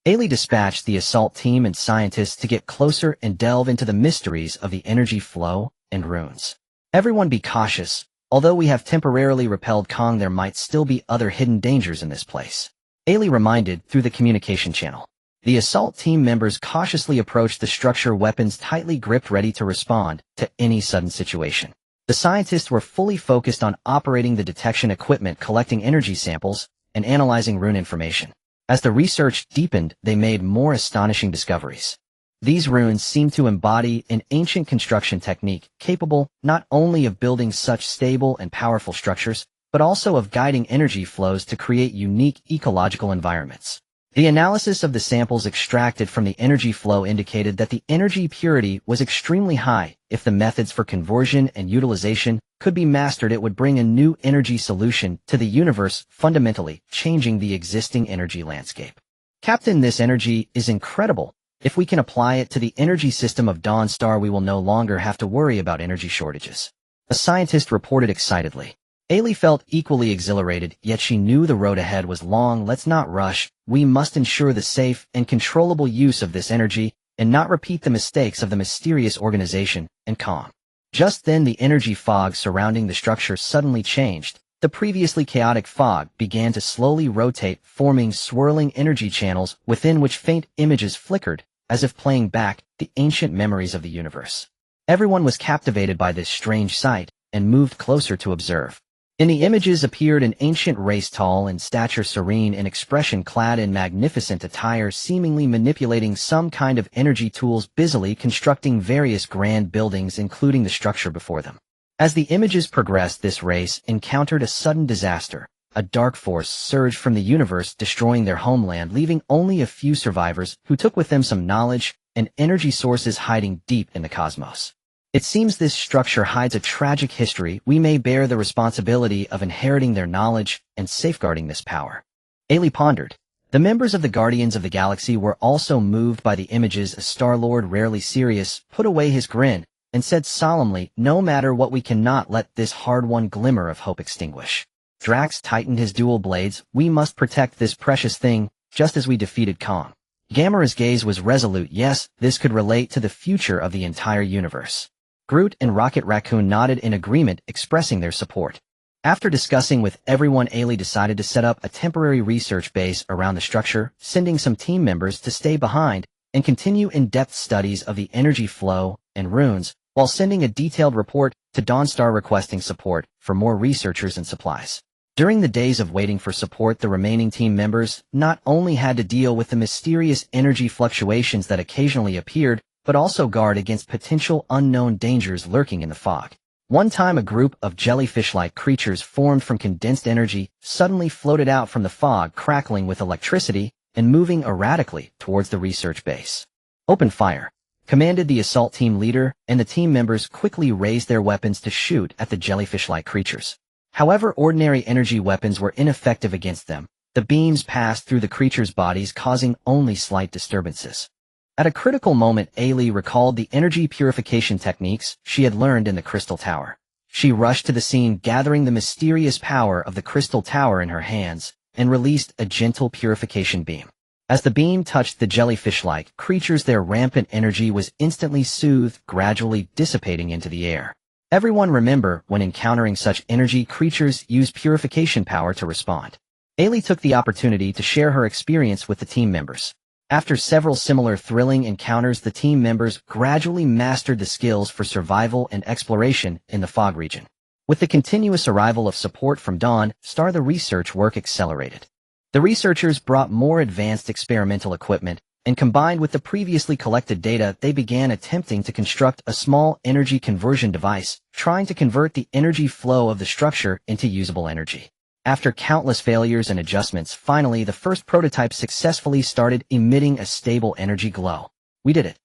Ailey dispatched the assault team and scientists to get closer and delve into the mysteries of the energy flow and ruins. "Everyone be cautious. Although we have temporarily repelled Kang, there might still be other hidden dangers in this place," Ailey reminded through the communication channel. The assault team members cautiously approached the structure, weapons tightly gripped, ready to respond to any sudden situation. The scientists were fully focused on operating the detection equipment, collecting energy samples, and analyzing rune information. As the research deepened, they made more astonishing discoveries. These runes seemed to embody an ancient construction technique capable not only of building such stable and powerful structures, but also of guiding energy flows to create unique ecological environments. The analysis of the samples extracted from the energy flow indicated that the energy purity was extremely high. If the methods for conversion and utilization could be mastered, it would bring a new energy solution to the universe, fundamentally changing the existing energy landscape. Captain, this energy is incredible. If we can apply it to the energy system of Dawnstar, we will no longer have to worry about energy shortages. A scientist reported excitedly. Ailey felt equally exhilarated, yet she knew the road ahead was long. Let's not rush. We must ensure the safe and controllable use of this energy and not repeat the mistakes of the mysterious organization, and calm. Just then, the energy fog surrounding the structure suddenly changed. The previously chaotic fog began to slowly rotate, forming swirling energy channels within which faint images flickered, as if playing back the ancient memories of the universe. Everyone was captivated by this strange sight and moved closer to observe. In the images appeared an ancient race, tall in stature, serene in expression, clad in magnificent attire, seemingly manipulating some kind of energy tools, busily constructing various grand buildings, including the structure before them. As the images progressed, this race encountered a sudden disaster. A dark force surged from the universe, destroying their homeland, leaving only a few survivors who took with them some knowledge and energy sources hiding deep in the cosmos. It seems this structure hides a tragic history. We may bear the responsibility of inheriting their knowledge and safeguarding this power. Ailey pondered. The members of the Guardians of the Galaxy were also moved by the images. A Star-Lord, rarely serious, put away his grin and said solemnly, "No matter what, we cannot let this hard-won glimmer of hope extinguish." Drax tightened his dual blades. "We must protect this precious thing, just as we defeated Kong." Gamera's gaze was resolute. Yes, this could relate to the future of the entire universe. Groot and Rocket Raccoon nodded in agreement, expressing their support. After discussing with everyone, Ailey decided to set up a temporary research base around the structure, sending some team members to stay behind and continue in-depth studies of the energy flow and runes, while sending a detailed report to Dawnstar requesting support for more researchers and supplies. During the days of waiting for support, the remaining team members not only had to deal with the mysterious energy fluctuations that occasionally appeared, but also guard against potential unknown dangers lurking in the fog. One time, a group of jellyfish-like creatures formed from condensed energy suddenly floated out from the fog, crackling with electricity and moving erratically towards the research base. "Open fire," commanded the assault team leader, and the team members quickly raised their weapons to shoot at the jellyfish-like creatures. However, ordinary energy weapons were ineffective against them. The beams passed through the creatures' bodies, causing only slight disturbances. At a critical moment, Ailey recalled the energy purification techniques she had learned in the Crystal Tower. She rushed to the scene, gathering the mysterious power of the Crystal Tower in her hands, and released a gentle purification beam. As the beam touched the jellyfish-like creatures, their rampant energy was instantly soothed, gradually dissipating into the air. Everyone, remember, when encountering such energy, creatures use purification power to respond. Ailey took the opportunity to share her experience with the team members. After several similar thrilling encounters, the team members gradually mastered the skills for survival and exploration in the fog region. With the continuous arrival of support from Dawnstar, the research work accelerated. The researchers brought more advanced experimental equipment, and combined with the previously collected data, they began attempting to construct a small energy conversion device, trying to convert the energy flow of the structure into usable energy. After countless failures and adjustments, finally the first prototype successfully started emitting a stable energy glow. "We did it!"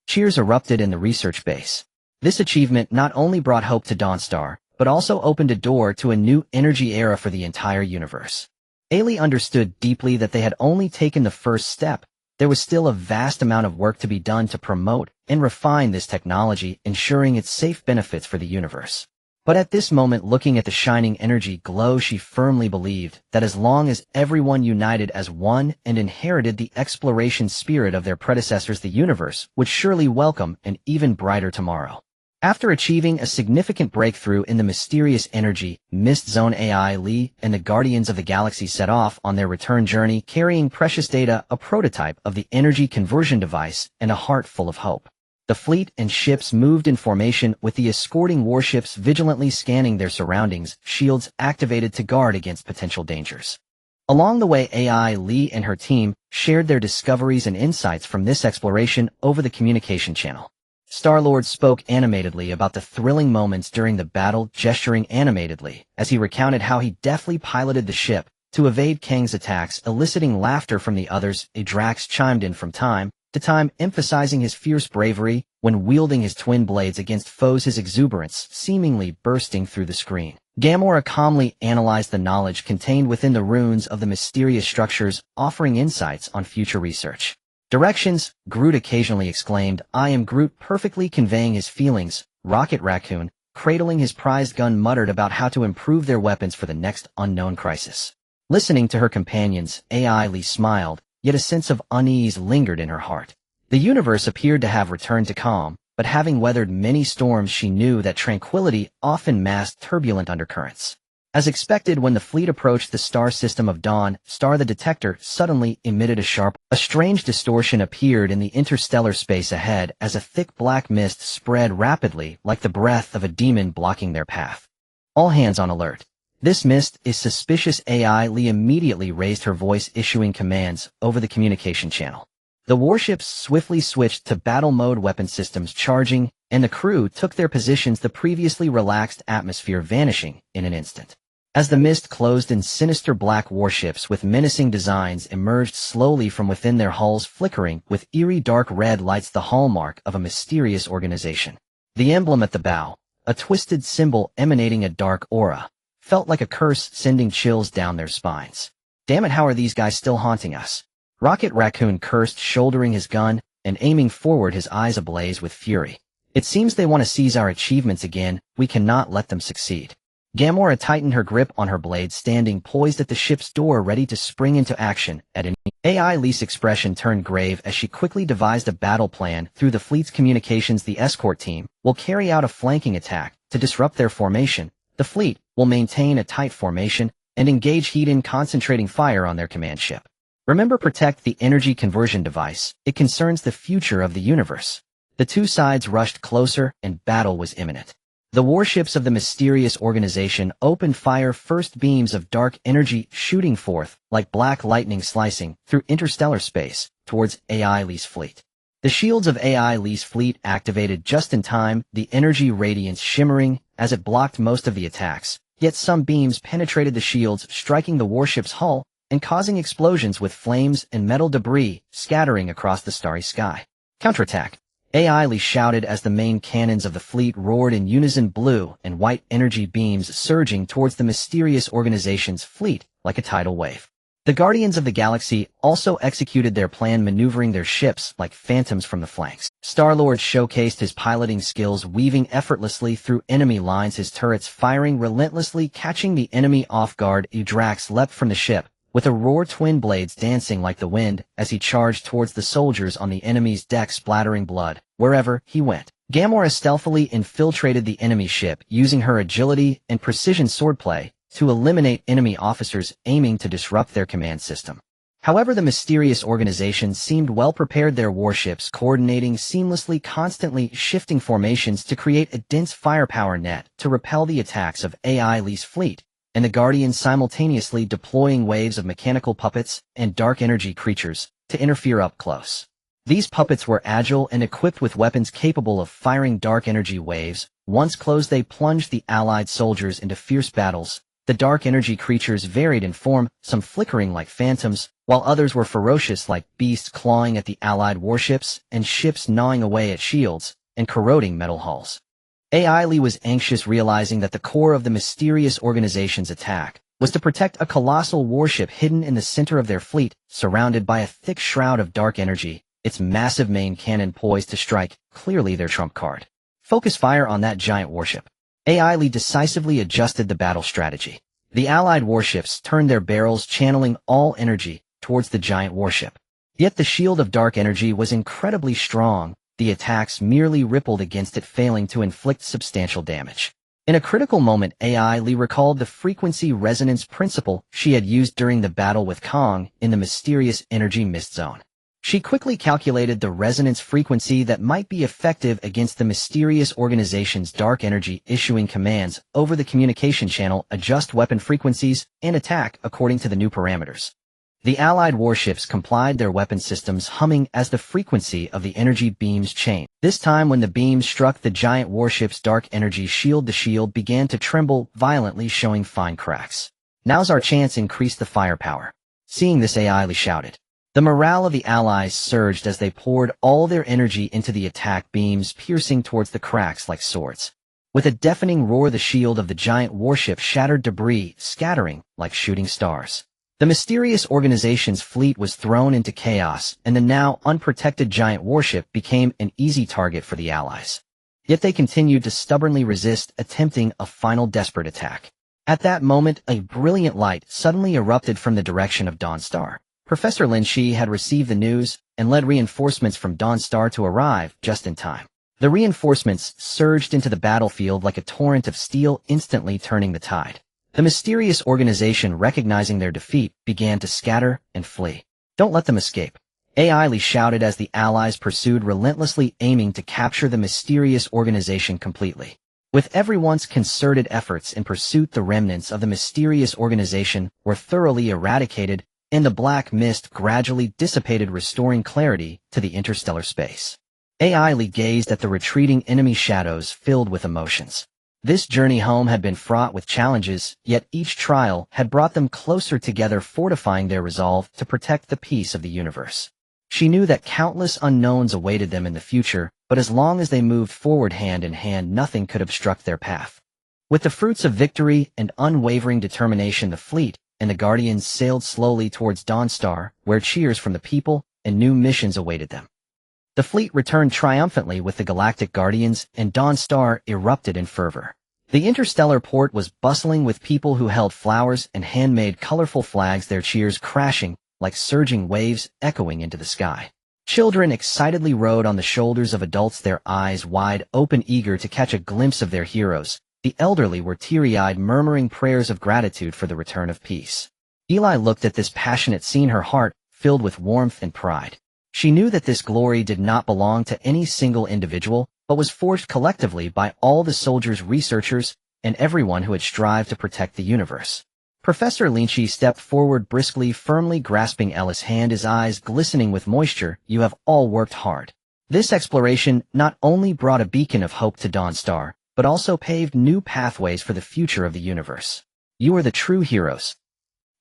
Cheers erupted in the research base. This achievement not only brought hope to Dawnstar, but also opened a door to a new energy era for the entire universe. Ailey understood deeply that they had only taken the first step. There was still a vast amount of work to be done to promote and refine this technology, ensuring its safe benefits for the universe. But at this moment, looking at the shining energy glow, she firmly believed that as long as everyone united as one and inherited the exploration spirit of their predecessors, the universe would surely welcome an even brighter tomorrow. After achieving a significant breakthrough in the mysterious energy mist zone, AI Lee and the Guardians of the Galaxy set off on their return journey carrying precious data, a prototype of the energy conversion device, and a heart full of hope. The fleet and ships moved in formation with the escorting warships vigilantly scanning their surroundings, shields activated to guard against potential dangers. Along the way, AI Lee and her team shared their discoveries and insights from this exploration over the communication channel. Star-Lord spoke animatedly about the thrilling moments during the battle, gesturing animatedly as he recounted how he deftly piloted the ship to evade Kang's attacks, eliciting laughter from the others. Drax chimed in from time to time, emphasizing his fierce bravery when wielding his twin blades against foes, his exuberance seemingly bursting through the screen. Gamora calmly analyzed the knowledge contained within the runes of the mysterious structures, offering insights on future research. Directions, Groot occasionally exclaimed, "I am Groot," perfectly conveying his feelings. Rocket Raccoon, cradling his prized gun, muttered about how to improve their weapons for the next unknown crisis. Listening to her companions, AI Lee smiled, yet a sense of unease lingered in her heart. The universe appeared to have returned to calm, but having weathered many storms, she knew that tranquility often masked turbulent undercurrents. As expected, when the fleet approached the star system of Dawn, Star the Detector suddenly emitted a strange distortion appeared in the interstellar space ahead as a thick black mist spread rapidly like the breath of a demon blocking their path. All hands on alert. This mist is suspicious. AI Lee immediately raised her voice, issuing commands over the communication channel. The warships swiftly switched to battle mode, weapon systems charging, and the crew took their positions, the previously relaxed atmosphere vanishing in an instant. As the mist closed in, sinister black warships with menacing designs emerged slowly from within their hulls, flickering with eerie dark red lights, the hallmark of a mysterious organization. The emblem at the bow, a twisted symbol emanating a dark aura, felt like a curse, sending chills down their spines. "Damn it, how are these guys still haunting us?" Rocket Raccoon cursed, shouldering his gun and aiming forward, his eyes ablaze with fury. "It seems they want to seize our achievements again. We cannot let them succeed." Gamora tightened her grip on her blade, standing poised at the ship's door, ready to spring into action at any. AI Lee's expression turned grave as she quickly devised a battle plan. Through the fleet's communications, the escort team will carry out a flanking attack to disrupt their formation. The fleet will maintain a tight formation and engage heat-in, concentrating fire on their command ship. Remember, protect the energy conversion device. It concerns the future of the universe. The two sides rushed closer, and battle was imminent. The warships of the mysterious organization opened fire, first beams of dark energy shooting forth like black lightning, slicing through interstellar space towards AI Lee's fleet. The shields of AI Lee's fleet activated just in time, the energy radiance shimmering as it blocked most of the attacks, yet some beams penetrated the shields, striking the warship's hull and causing explosions with flames and metal debris scattering across the starry sky. "Counterattack!" AI Lee shouted as the main cannons of the fleet roared in unison, blue and white energy beams surging towards the mysterious organization's fleet like a tidal wave. The Guardians of the Galaxy also executed their plan, maneuvering their ships like phantoms from the flanks. Star-Lord showcased his piloting skills, weaving effortlessly through enemy lines, his turrets firing relentlessly, catching the enemy off guard. Drax leapt from the ship, with a roar, twin blades dancing like the wind as he charged towards the soldiers on the enemy's deck, splattering blood wherever he went. Gamora stealthily infiltrated the enemy ship, using her agility and precision swordplay to eliminate enemy officers aiming to disrupt their command system. However, the mysterious organization seemed well prepared, their warships coordinating seamlessly, constantly shifting formations to create a dense firepower net to repel the attacks of AI Lee's fleet, and the Guardians simultaneously deploying waves of mechanical puppets and dark energy creatures to interfere up close. These puppets were agile and equipped with weapons capable of firing dark energy waves. Once closed, they plunged the Allied soldiers into fierce battles. The dark energy creatures varied in form, some flickering like phantoms, while others were ferocious like beasts, clawing at the Allied warships and ships, gnawing away at shields and corroding metal hulls. AI Lee was anxious, realizing that the core of the mysterious organization's attack was to protect a colossal warship hidden in the center of their fleet, surrounded by a thick shroud of dark energy, its massive main cannon poised to strike, clearly their trump card. Focus fire on that giant warship. AI Lee decisively adjusted the battle strategy. The Allied warships turned their barrels, channeling all energy towards the giant warship. Yet the shield of dark energy was incredibly strong, the attacks merely rippled against it, failing to inflict substantial damage. In a critical moment, AI Lee recalled the frequency resonance principle she had used during the battle with Kong in the mysterious energy mist zone. She quickly calculated the resonance frequency that might be effective against the mysterious organization's dark energy, issuing commands over the communication channel, adjust weapon frequencies, and attack according to the new parameters. The Allied warships complied, their weapon systems humming as the frequency of the energy beams changed. This time when the beams struck the giant warship's dark energy shield, the shield began to tremble violently, showing fine cracks. "Now's our chance," increased the firepower. Seeing this, AI Lee shouted. The morale of the Allies surged as they poured all their energy into the attack, beams piercing towards the cracks like swords. With a deafening roar, the shield of the giant warship shattered, debris scattering like shooting stars. The mysterious organization's fleet was thrown into chaos, and the now unprotected giant warship became an easy target for the Allies. Yet they continued to stubbornly resist, attempting a final desperate attack. At that moment, a brilliant light suddenly erupted from the direction of Dawnstar. Professor Lynch had received the news and led reinforcements from Dawnstar to arrive just in time. The reinforcements surged into the battlefield like a torrent of steel, instantly turning the tide. The mysterious organization, recognizing their defeat, began to scatter and flee. "Don't let them escape," AI Lee shouted as the Allies pursued relentlessly, aiming to capture the mysterious organization completely. With everyone's concerted efforts in pursuit, the remnants of the mysterious organization were thoroughly eradicated, and the black mist gradually dissipated, restoring clarity to the interstellar space. AI Lee gazed at the retreating enemy shadows, filled with emotions. This journey home had been fraught with challenges, yet each trial had brought them closer together, fortifying their resolve to protect the peace of the universe. She knew that countless unknowns awaited them in the future, but as long as they moved forward hand in hand, nothing could obstruct their path. With the fruits of victory and unwavering determination, the fleet and the Guardians sailed slowly towards Dawnstar, where cheers from the people and new missions awaited them. The fleet returned triumphantly with the Galactic Guardians, and Dawnstar erupted in fervor. The interstellar port was bustling with people who held flowers and handmade colorful flags, their cheers crashing like surging waves echoing into the sky. Children excitedly rode on the shoulders of adults, their eyes wide open, eager to catch a glimpse of their heroes. The elderly were teary-eyed, murmuring prayers of gratitude for the return of peace. Eli looked at this passionate scene, her heart filled with warmth and pride. She knew that this glory did not belong to any single individual, but was forged collectively by all the soldiers, researchers, and everyone who had strived to protect the universe. Professor Lynch stepped forward briskly, firmly grasping Ella's hand, his eyes glistening with moisture. "You have all worked hard." This exploration not only brought a beacon of hope to Dawnstar, but also paved new pathways for the future of the universe. "You are the true heroes."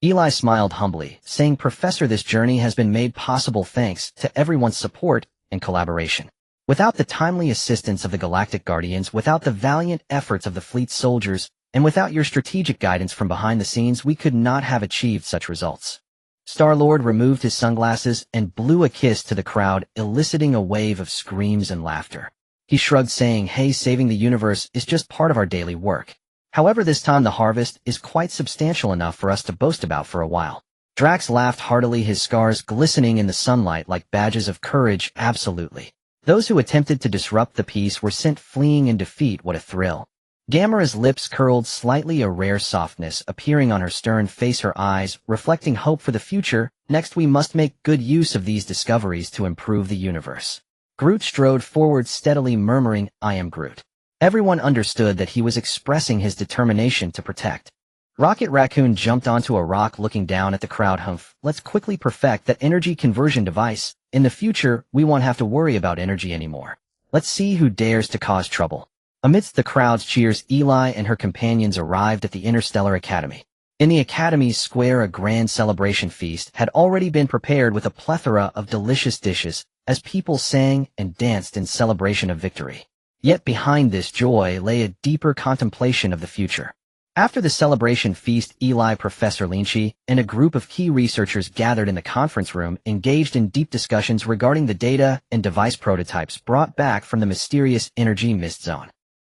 Eli smiled humbly, saying, "Professor, this journey has been made possible thanks to everyone's support and collaboration. Without the timely assistance of the Galactic Guardians, without the valiant efforts of the fleet's soldiers, and without your strategic guidance from behind the scenes, we could not have achieved such results." Star-Lord removed his sunglasses and blew a kiss to the crowd, eliciting a wave of screams and laughter. He shrugged, saying, "Hey, saving the universe is just part of our daily work. However, this time the harvest is quite substantial enough for us to boast about for a while." Drax laughed heartily, his scars glistening in the sunlight like badges of courage. "Absolutely. Those who attempted to disrupt the peace were sent fleeing in defeat. What a thrill." Gamera's lips curled slightly, a rare softness appearing on her stern face, her eyes reflecting hope for the future. "Next, we must make good use of these discoveries to improve the universe." Groot strode forward steadily, murmuring, "I am Groot." Everyone understood that he was expressing his determination to protect. Rocket Raccoon jumped onto a rock, looking down at the crowd. "Humph, let's quickly perfect that energy conversion device. In the future, we won't have to worry about energy anymore. Let's see who dares to cause trouble." Amidst the crowd's cheers, Eli and her companions arrived at the Interstellar Academy. In the Academy's square, a grand celebration feast had already been prepared with a plethora of delicious dishes, as people sang and danced in celebration of victory. Yet behind this joy lay a deeper contemplation of the future. After the celebration feast, Eli, Professor Lynch, and a group of key researchers gathered in the conference room, engaged in deep discussions regarding the data and device prototypes brought back from the mysterious energy mist zone.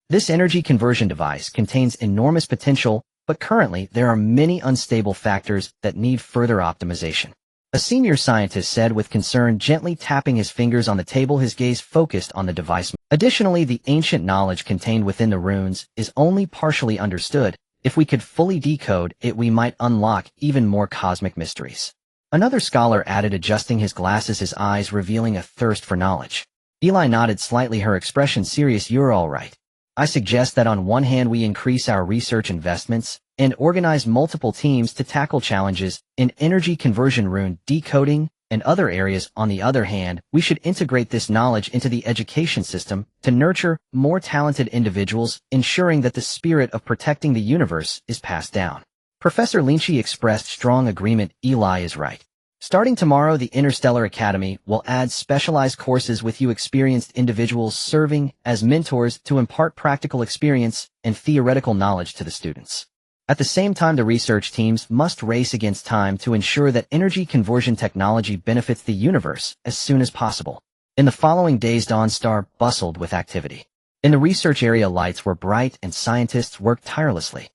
This energy conversion device contains enormous potential, but currently there are many unstable factors that need further optimization. A senior scientist said with concern, gently tapping his fingers on the table, his gaze focused on the device. Additionally, the ancient knowledge contained within the runes is only partially understood. If we could fully decode it, we might unlock even more cosmic mysteries. Another scholar added, adjusting his glasses, his eyes revealing a thirst for knowledge. Eli nodded slightly, her expression serious. You're all right. I suggest that on one hand we increase our research investments and organize multiple teams to tackle challenges in energy conversion, rune decoding, and other areas. On the other hand, we should integrate this knowledge into the education system to nurture more talented individuals, ensuring that the spirit of protecting the universe is passed down. Professor Lynch expressed strong agreement. Eli is right. Starting tomorrow, the Interstellar Academy will add specialized courses with experienced individuals serving as mentors to impart practical experience and theoretical knowledge to the students. At the same time, the research teams must race against time to ensure that energy conversion technology benefits the universe as soon as possible. In the following days, Dawnstar bustled with activity. In the research area, lights were bright and scientists worked tirelessly.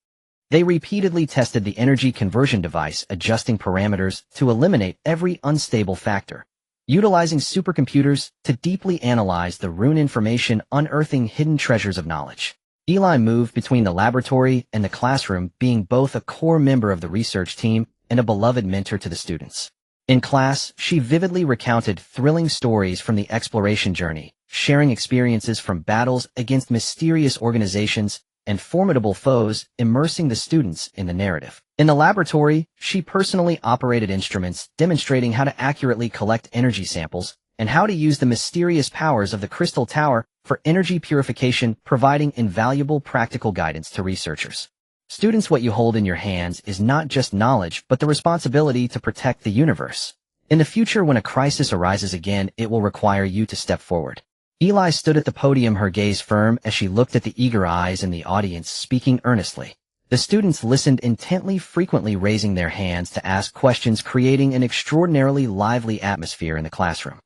They repeatedly tested the energy conversion device, adjusting parameters to eliminate every unstable factor, utilizing supercomputers to deeply analyze the rune information, unearthing hidden treasures of knowledge. Eli moved between the laboratory and the classroom, being both a core member of the research team and a beloved mentor to the students. In class, she vividly recounted thrilling stories from the exploration journey, sharing experiences from battles against mysterious organizations and formidable foes, immersing the students in the narrative. In the laboratory, she personally operated instruments, demonstrating how to accurately collect energy samples and how to use the mysterious powers of the Crystal Tower for energy purification, providing invaluable practical guidance to researchers. Students, what you hold in your hands is not just knowledge, but the responsibility to protect the universe. In the future, when a crisis arises again, it will require you to step forward. Eli stood at the podium, her gaze firm as she looked at the eager eyes in the audience, speaking earnestly. The students listened intently, frequently raising their hands to ask questions, creating an extraordinarily lively atmosphere in the classroom.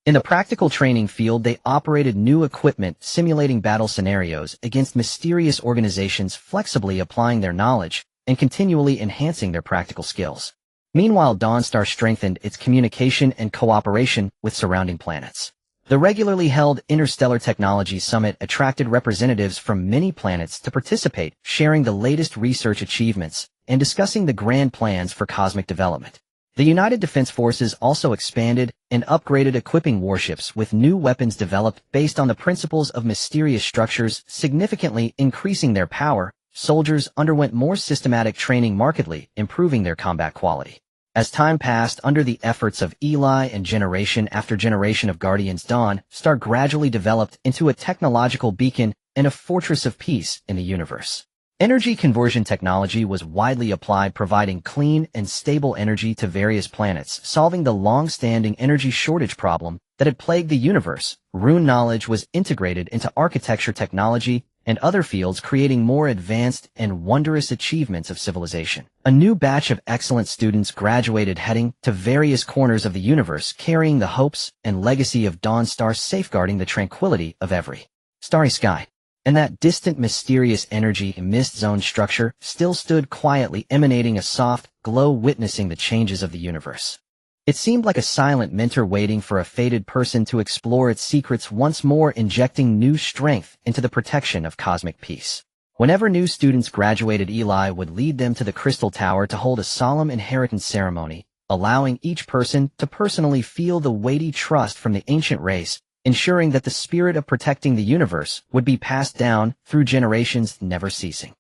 In the practical training field, they operated new equipment, simulating battle scenarios against mysterious organizations, flexibly applying their knowledge and continually enhancing their practical skills. Meanwhile, Dawnstar strengthened its communication and cooperation with surrounding planets. The regularly held Interstellar Technology Summit attracted representatives from many planets to participate, sharing the latest research achievements and discussing the grand plans for cosmic development. The United Defense Forces also expanded and upgraded, equipping warships with new weapons developed based on the principles of mysterious structures, significantly increasing their power. Soldiers underwent more systematic training, markedly improving their combat quality. As time passed, under the efforts of Eli and generation after generation of Guardians, Dawnstar gradually developed into a technological beacon and a fortress of peace in the universe. Energy conversion technology was widely applied, providing clean and stable energy to various planets, solving the long-standing energy shortage problem that had plagued the universe. Rune knowledge was integrated into architecture, technology, and other fields, creating more advanced and wondrous achievements of civilization. A new batch of excellent students graduated, heading to various corners of the universe, carrying the hopes and legacy of Dawnstar, safeguarding the tranquility of every starry sky. And that distant, mysterious energy mist zone structure still stood quietly, emanating a soft glow, witnessing the changes of the universe. It seemed like a silent mentor waiting for a fated person to explore its secrets once more, injecting new strength into the protection of cosmic peace. Whenever new students graduated, Eli would lead them to the Crystal Tower to hold a solemn inheritance ceremony, allowing each person to personally feel the weighty trust from the ancient race, ensuring that the spirit of protecting the universe would be passed down through generations, never ceasing.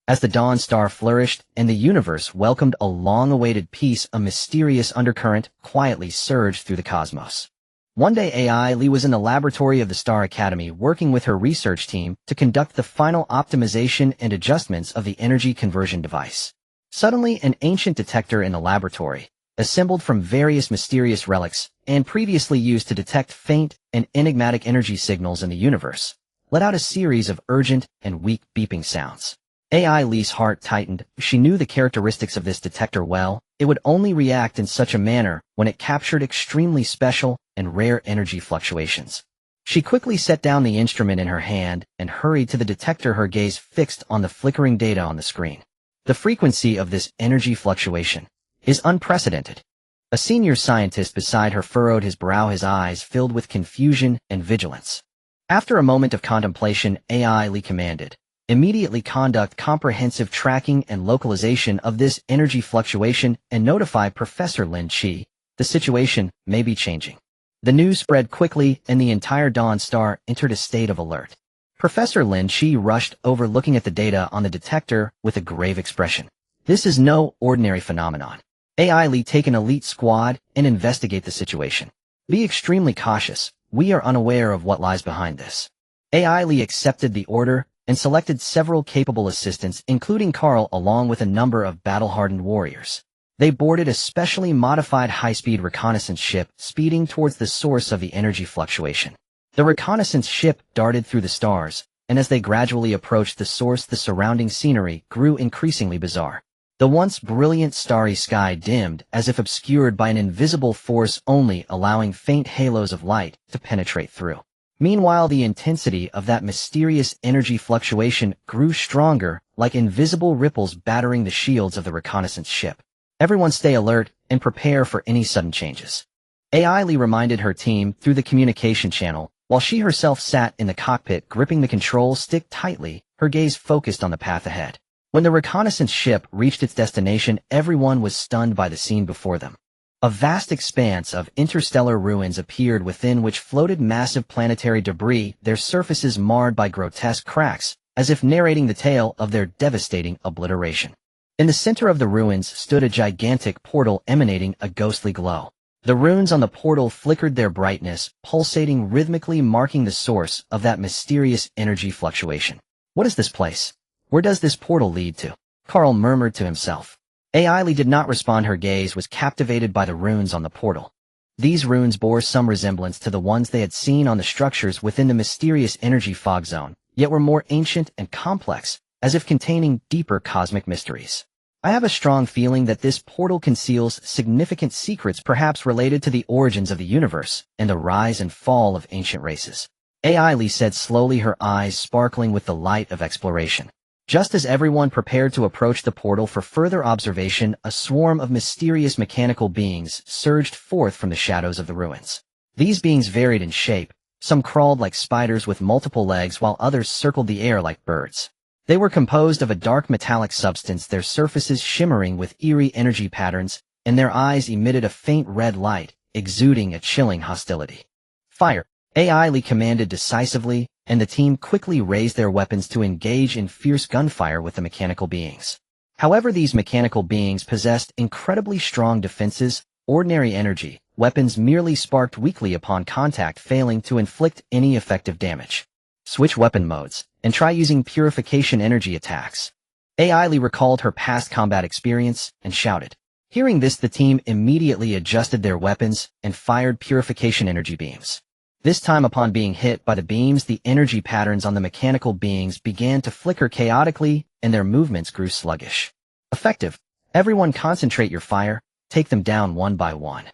As the Dawnstar flourished and the universe welcomed a long-awaited peace, a mysterious undercurrent quietly surged through the cosmos. One day, Ai Lee was in the laboratory of the Star Academy, working with her research team to conduct the final optimization and adjustments of the energy conversion device. Suddenly, an ancient detector in the laboratory, assembled from various mysterious relics and previously used to detect faint and enigmatic energy signals in the universe, let out a series of urgent and weak beeping sounds. Ai Lee's heart tightened. She knew the characteristics of this detector well. It would only react in such a manner when it captured extremely special and rare energy fluctuations. She quickly set down the instrument in her hand and hurried to the detector, her gaze fixed on the flickering data on the screen. The frequency of this energy fluctuation is unprecedented. A senior scientist beside her furrowed his brow, his eyes filled with confusion and vigilance. After a moment of contemplation, AI Lee commanded, "Immediately conduct comprehensive tracking and localization of this energy fluctuation and notify Professor Lynch. The situation may be changing." The news spread quickly and the entire Dawn Star entered a state of alert. Professor Lynch rushed over, looking at the data on the detector with a grave expression. "This is no ordinary phenomenon. AI Lee, take an elite squad and investigate the situation. Be extremely cautious. We are unaware of what lies behind this." AI Lee accepted the order and selected several capable assistants, including Carl, along with a number of battle-hardened warriors. They boarded a specially modified high-speed reconnaissance ship, speeding towards the source of the energy fluctuation. The reconnaissance ship darted through the stars, and as they gradually approached the source, the surrounding scenery grew increasingly bizarre. The once brilliant starry sky dimmed as if obscured by an invisible force, only allowing faint halos of light to penetrate through. Meanwhile, the intensity of that mysterious energy fluctuation grew stronger, like invisible ripples battering the shields of the reconnaissance ship. "Everyone stay alert and prepare for any sudden changes." AI Lee reminded her team through the communication channel, while she herself sat in the cockpit gripping the control stick tightly, her gaze focused on the path ahead. When the reconnaissance ship reached its destination, everyone was stunned by the scene before them. A vast expanse of interstellar ruins appeared, within which floated massive planetary debris, their surfaces marred by grotesque cracks, as if narrating the tale of their devastating obliteration. In the center of the ruins stood a gigantic portal emanating a ghostly glow. The runes on the portal flickered their brightness, pulsating rhythmically, marking the source of that mysterious energy fluctuation. "What is this place? Where does this portal lead to?" Carl murmured to himself. AI Lee did not respond. Her gaze was captivated by the runes on the portal. These runes bore some resemblance to the ones they had seen on the structures within the mysterious energy fog zone, yet were more ancient and complex, as if containing deeper cosmic mysteries. "I have a strong feeling that this portal conceals significant secrets, perhaps related to the origins of the universe and the rise and fall of ancient races," AI Lee said slowly, her eyes sparkling with the light of exploration. Just as everyone prepared to approach the portal for further observation, a swarm of mysterious mechanical beings surged forth from the shadows of the ruins. These beings varied in shape. Some crawled like spiders with multiple legs, while others circled the air like birds. They were composed of a dark metallic substance, their surfaces shimmering with eerie energy patterns, and their eyes emitted a faint red light, exuding a chilling hostility. "Fire!" AI Lee commanded decisively, and the team quickly raised their weapons to engage in fierce gunfire with the mechanical beings. However, these mechanical beings possessed incredibly strong defenses. Ordinary energy weapons merely sparked weakly upon contact, failing to inflict any effective damage. "Switch weapon modes and try using purification energy attacks." AI Lee recalled her past combat experience and shouted. Hearing this, the team immediately adjusted their weapons and fired purification energy beams. This time, upon being hit by the beams, the energy patterns on the mechanical beings began to flicker chaotically, and their movements grew sluggish. "Effective. Everyone concentrate your fire. Take them down one by one."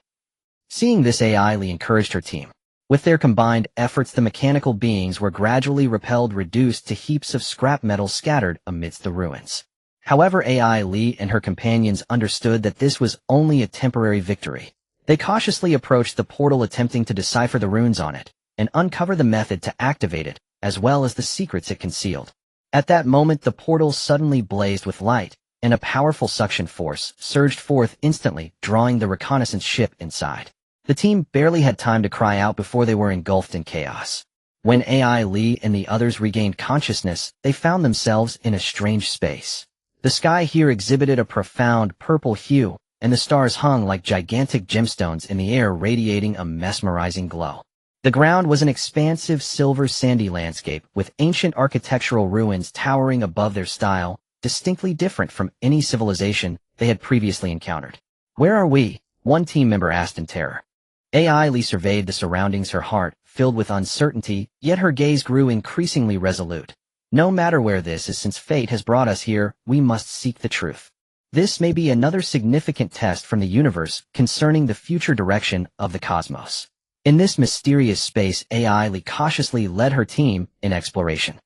Seeing this, AI Lee encouraged her team. With their combined efforts, the mechanical beings were gradually repelled, reduced to heaps of scrap metal scattered amidst the ruins. However, AI Lee and her companions understood that this was only a temporary victory. They cautiously approached the portal, attempting to decipher the runes on it and uncover the method to activate it, as well as the secrets it concealed. At that moment, the portal suddenly blazed with light, and a powerful suction force surged forth instantly, drawing the reconnaissance ship inside. The team barely had time to cry out before they were engulfed in chaos. When AI Lee and the others regained consciousness, they found themselves in a strange space. The sky here exhibited a profound purple hue, and the stars hung like gigantic gemstones in the air, radiating a mesmerizing glow. The ground was an expansive silver sandy landscape, with ancient architectural ruins towering above their style, distinctly different from any civilization they had previously encountered. "Where are we?" one team member asked in terror. AI Lee surveyed the surroundings, her heart filled with uncertainty, yet her gaze grew increasingly resolute. "No matter where this is, since fate has brought us here, we must seek the truth. This may be another significant test from the universe concerning the future direction of the cosmos." In this mysterious space, AI Lee cautiously led her team in exploration.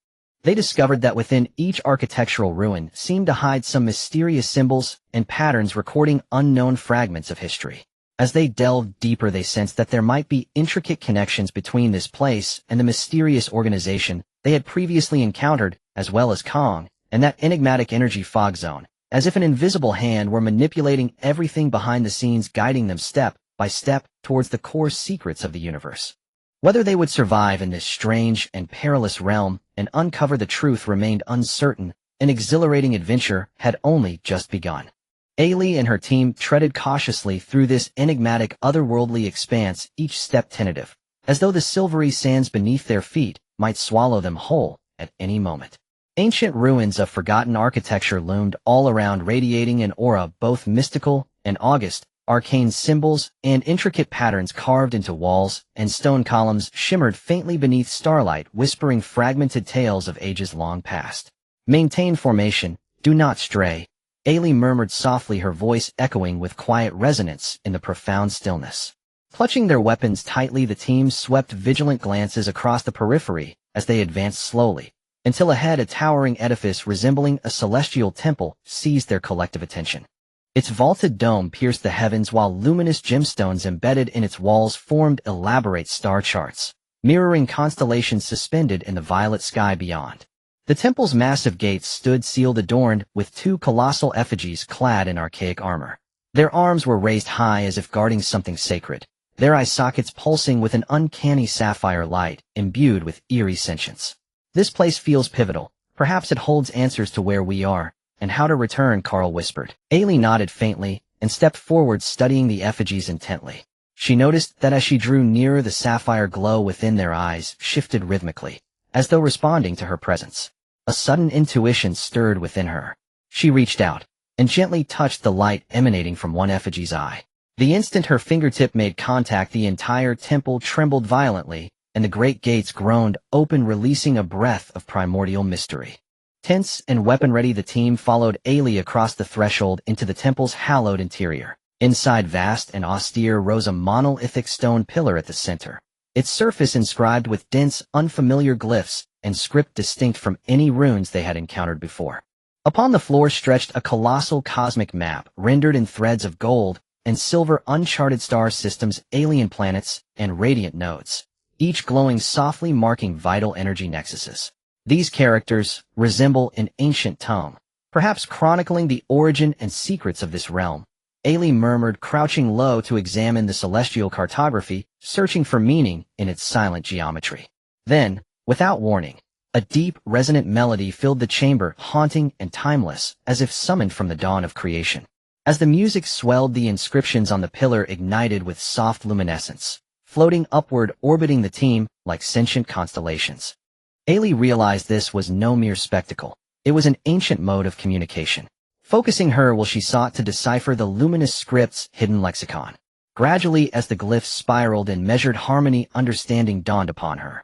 They discovered that within each architectural ruin seemed to hide some mysterious symbols and patterns recording unknown fragments of history. As they delved deeper, they sensed that there might be intricate connections between this place and the mysterious organization they had previously encountered, as well as Kong, and that enigmatic energy fog zone, as if an invisible hand were manipulating everything behind the scenes, guiding them step by step towards the core secrets of the universe. Whether they would survive in this strange and perilous realm and uncover the truth remained uncertain. An exhilarating adventure had only just begun. Ailey and her team treaded cautiously through this enigmatic otherworldly expanse, each step tentative, as though the silvery sands beneath their feet might swallow them whole at any moment. Ancient ruins of forgotten architecture loomed all around, radiating an aura both mystical and august. Arcane symbols and intricate patterns carved into walls and stone columns shimmered faintly beneath starlight, whispering fragmented tales of ages long past. "Maintain formation, do not stray," Ailey murmured softly, her voice echoing with quiet resonance in the profound stillness. Clutching their weapons tightly, the team swept vigilant glances across the periphery as they advanced slowly, until ahead a towering edifice resembling a celestial temple seized their collective attention. Its vaulted dome pierced the heavens, while luminous gemstones embedded in its walls formed elaborate star charts, mirroring constellations suspended in the violet sky beyond. The temple's massive gates stood sealed, adorned with two colossal effigies clad in archaic armor. Their arms were raised high as if guarding something sacred, their eye sockets pulsing with an uncanny sapphire light imbued with eerie sentience. "This place feels pivotal. Perhaps it holds answers to where we are and how to return," Carl whispered. Ailey nodded faintly and stepped forward, studying the effigies intently. She noticed that as she drew nearer, the sapphire glow within their eyes shifted rhythmically, as though responding to her presence. A sudden intuition stirred within her. She reached out and gently touched the light emanating from one effigy's eye. The instant her fingertip made contact, the entire temple trembled violently, and the great gates groaned open, releasing a breath of primordial mystery. Tense and weapon-ready, the team followed Ailey across the threshold into the temple's hallowed interior. Inside, vast and austere, rose a monolithic stone pillar at the center, its surface inscribed with dense, unfamiliar glyphs and script distinct from any runes they had encountered before. Upon the floor stretched a colossal cosmic map, rendered in threads of gold and silver, uncharted star systems, alien planets, and radiant nodes, each glowing softly, marking vital energy nexuses. These characters resemble an ancient tome, perhaps chronicling the origin and secrets of this realm, Ailey murmured, crouching low to examine the celestial cartography, searching for meaning in its silent geometry. Then, without warning, a deep, resonant melody filled the chamber, haunting and timeless, as if summoned from the dawn of creation. As the music swelled, the inscriptions on the pillar ignited with soft luminescence, floating upward, orbiting the team like sentient constellations. Ailey realized this was no mere spectacle. It was an ancient mode of communication, focusing her while she sought to decipher the luminous script's hidden lexicon. Gradually, as the glyphs spiraled in measured harmony, understanding dawned upon her.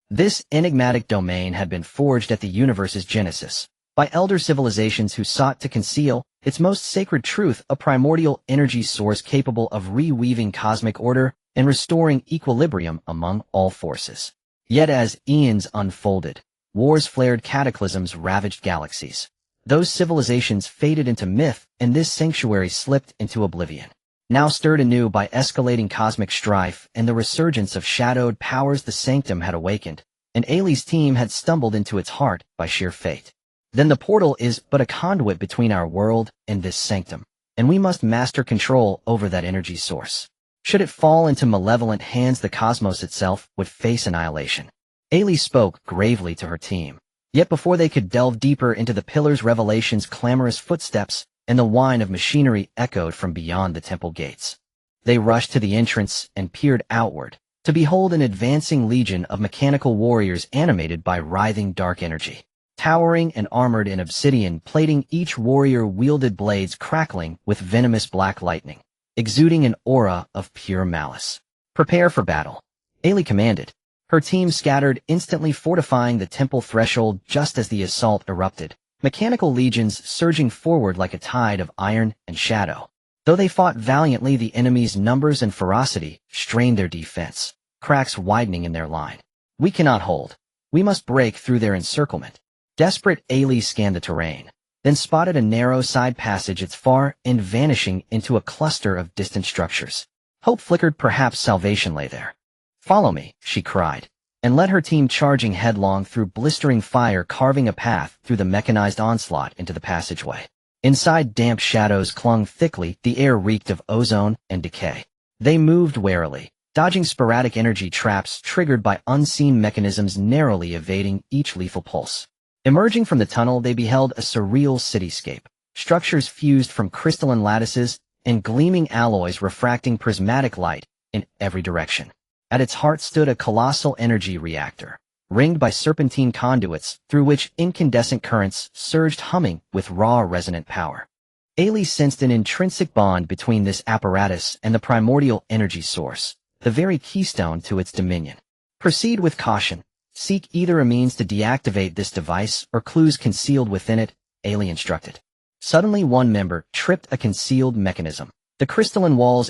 This enigmatic domain had been forged at the universe's genesis, by elder civilizations who sought to conceal its most sacred truth, a primordial energy source capable of reweaving cosmic order and restoring equilibrium among all forces. Yet as eons unfolded, wars flared, cataclysms ravaged galaxies. Those civilizations faded into myth, and this sanctuary slipped into oblivion. Now stirred anew by escalating cosmic strife and the resurgence of shadowed powers, the sanctum had awakened, and Ailey's team had stumbled into its heart by sheer fate. Then the portal is but a conduit between our world and this sanctum, and we must master control over that energy source. Should it fall into malevolent hands, the cosmos itself would face annihilation. Ailey spoke gravely to her team. Yet before they could delve deeper into the pillar's revelations, clamorous footsteps and the whine of machinery echoed from beyond the temple gates. They rushed to the entrance and peered outward, to behold an advancing legion of mechanical warriors animated by writhing dark energy. Towering and armored in obsidian plating, each warrior wielded blades crackling with venomous black lightning, exuding an aura of pure malice. "Prepare for battle," Ailey commanded. Her team scattered, instantly fortifying the temple threshold just as the assault erupted, mechanical legions surging forward like a tide of iron and shadow. Though they fought valiantly, the enemy's numbers and ferocity strained their defense, cracks widening in their line. "We cannot hold. We must break through their encirclement." Desperate, Ailey scanned the terrain, then spotted a narrow side passage, its far end vanishing into a cluster of distant structures. Hope flickered. Perhaps salvation lay there. "Follow me," she cried, and led her team charging headlong through blistering fire, carving a path through the mechanized onslaught into the passageway. Inside, damp shadows clung thickly, the air reeked of ozone and decay. They moved warily, dodging sporadic energy traps triggered by unseen mechanisms, narrowly evading each lethal pulse. Emerging from the tunnel, they beheld a surreal cityscape, structures fused from crystalline lattices and gleaming alloys refracting prismatic light in every direction. At its heart stood a colossal energy reactor, ringed by serpentine conduits through which incandescent currents surged, humming with raw resonant power. Ailey sensed an intrinsic bond between this apparatus and the primordial energy source, the very keystone to its dominion. "Proceed with caution. Seek either a means to deactivate this device or clues concealed within it," Ailey instructed. Suddenly one member tripped a concealed mechanism. The crystalline walls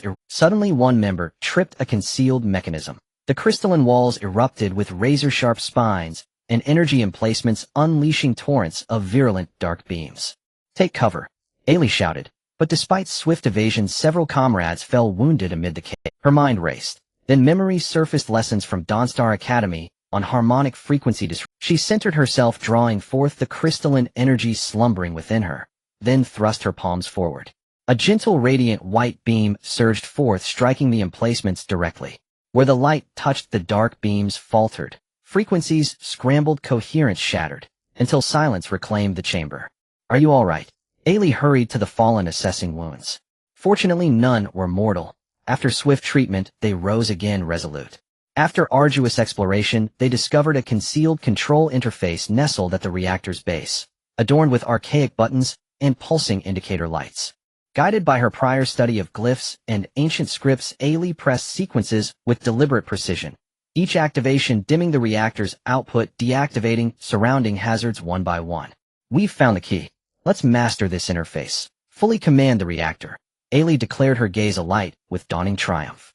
erupted with razor-sharp spines and energy emplacements, unleashing torrents of virulent dark beams. "Take cover," Ailey shouted, but despite swift evasion, several comrades fell wounded amid the chaos. Her mind raced. Then memories surfaced, lessons from Dawnstar Academy on harmonic frequency disruption. She centered herself, drawing forth the crystalline energy slumbering within her, then thrust her palms forward. A gentle radiant white beam surged forth, striking the emplacements directly. Where the light touched, the dark beams faltered. Frequencies scrambled, coherence shattered, until silence reclaimed the chamber. "Are you all right?" Ailey hurried to the fallen, assessing wounds. Fortunately, none were mortal. After swift treatment, they rose again, resolute. After arduous exploration, they discovered a concealed control interface nestled at the reactor's base, adorned with archaic buttons and pulsing indicator lights. Guided by her prior study of glyphs and ancient scripts, Ailey pressed sequences with deliberate precision, each activation dimming the reactor's output, deactivating surrounding hazards one by one. "We've found the key. Let's master this interface. Fully command the reactor," Ailey declared, her gaze alight with dawning triumph.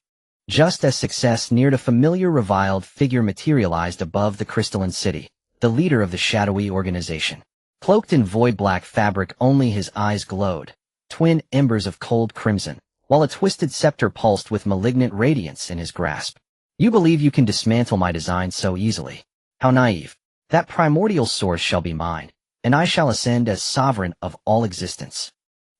Just as success neared, a familiar reviled figure materialized above the crystalline city, the leader of the shadowy organization. Cloaked in void-black fabric, only his eyes glowed, twin embers of cold crimson, while a twisted scepter pulsed with malignant radiance in his grasp. "You believe you can dismantle my design so easily? How naive. That primordial source shall be mine, and I shall ascend as sovereign of all existence."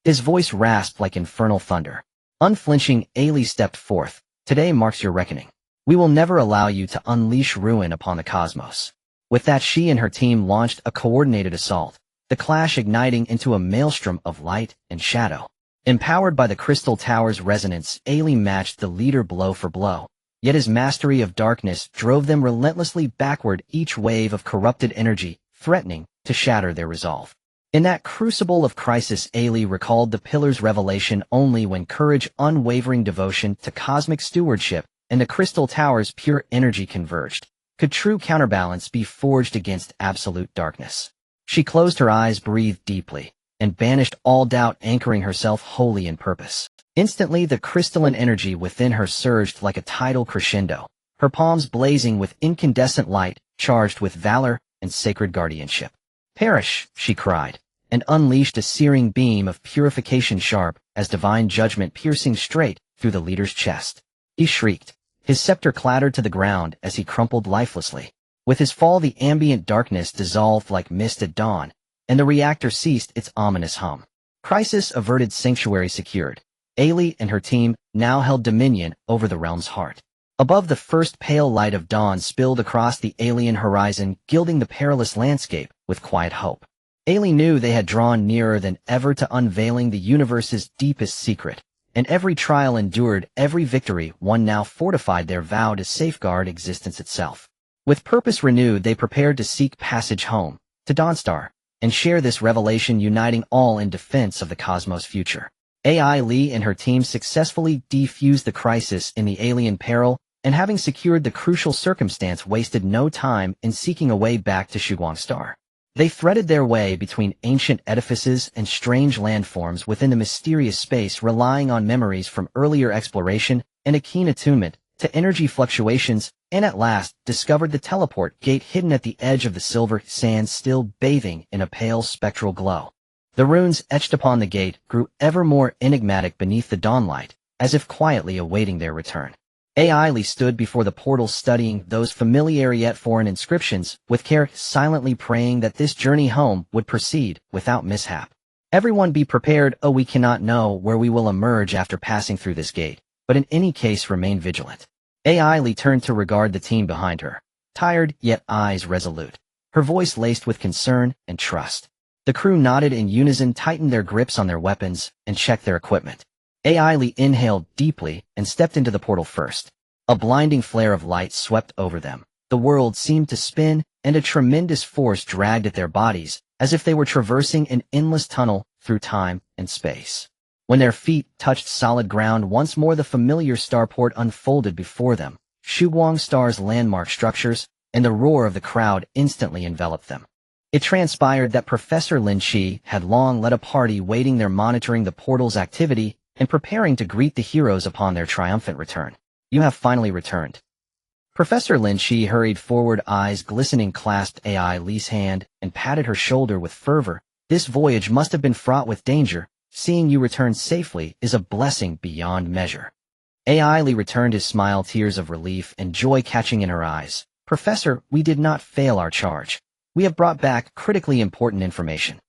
His voice rasped like infernal thunder. Unflinching, Ailey stepped forth. "Today marks your reckoning. We will never allow you to unleash ruin upon the cosmos." With that, she and her team launched a coordinated assault, the clash igniting into a maelstrom of light and shadow. Empowered by the crystal tower's resonance, Ailey matched the leader blow for blow, yet his mastery of darkness drove them relentlessly backward, each wave of corrupted energy threatening to shatter their resolve. In that crucible of crisis, Ailey recalled the Pillar's revelation: only when courage, unwavering devotion to cosmic stewardship, and the crystal tower's pure energy converged, could true counterbalance be forged against absolute darkness. She closed her eyes, breathed deeply, and banished all doubt, anchoring herself wholly in purpose. Instantly, the crystalline energy within her surged like a tidal crescendo, her palms blazing with incandescent light, charged with valor and sacred guardianship. "Perish," she cried, and unleashed a searing beam of purification, sharp as divine judgment, piercing straight through the leader's chest. He shrieked. His scepter clattered to the ground as he crumpled lifelessly. With his fall, the ambient darkness dissolved like mist at dawn, and the reactor ceased its ominous hum. Crisis averted, sanctuary secured. Ailey and her team now held dominion over the realm's heart. Above, the first pale light of dawn spilled across the alien horizon, gilding the perilous landscape with quiet hope. Ailey knew they had drawn nearer than ever to unveiling the universe's deepest secret, and every trial endured, every victory won now fortified their vow to safeguard existence itself. With purpose renewed, they prepared to seek passage home, to Dawnstar, and share this revelation, uniting all in defense of the cosmos' future. Ailey and her team successfully defused the crisis in the alien peril, and having secured the crucial circumstance, wasted no time in seeking a way back to Star. They threaded their way between ancient edifices and strange landforms within the mysterious space, relying on memories from earlier exploration and a keen attunement to energy fluctuations, and at last discovered the teleport gate hidden at the edge of the silver sands, still bathing in a pale spectral glow. The runes etched upon the gate grew ever more enigmatic beneath the dawnlight, as if quietly awaiting their return. AI Lee stood before the portal studying those familiar yet foreign inscriptions, with care, silently praying that this journey home would proceed without mishap. Everyone be prepared, we cannot know where we will emerge after passing through this gate, but in any case remain vigilant. AI Lee turned to regard the team behind her, tired yet eyes resolute, her voice laced with concern and trust. The crew nodded in unison, tightened their grips on their weapons, and checked their equipment. AI Lee inhaled deeply and stepped into the portal first. A blinding flare of light swept over them. The world seemed to spin, and a tremendous force dragged at their bodies, as if they were traversing an endless tunnel through time and space. When their feet touched solid ground, once more the familiar starport unfolded before them. Shugwang Star's landmark structures, and the roar of the crowd instantly enveloped them. It transpired that Professor Lynch had long led a party waiting there, monitoring the portal's activity and preparing to greet the heroes upon their triumphant return. You have finally returned. Professor Lynch hurried forward, eyes glistening, clasped AI Lee's hand, and patted her shoulder with fervor. This voyage must have been fraught with danger. Seeing you return safely is a blessing beyond measure. AI Lee returned, his smile, tears of relief and joy catching in her eyes. Professor, we did not fail our charge. We have brought back critically important information.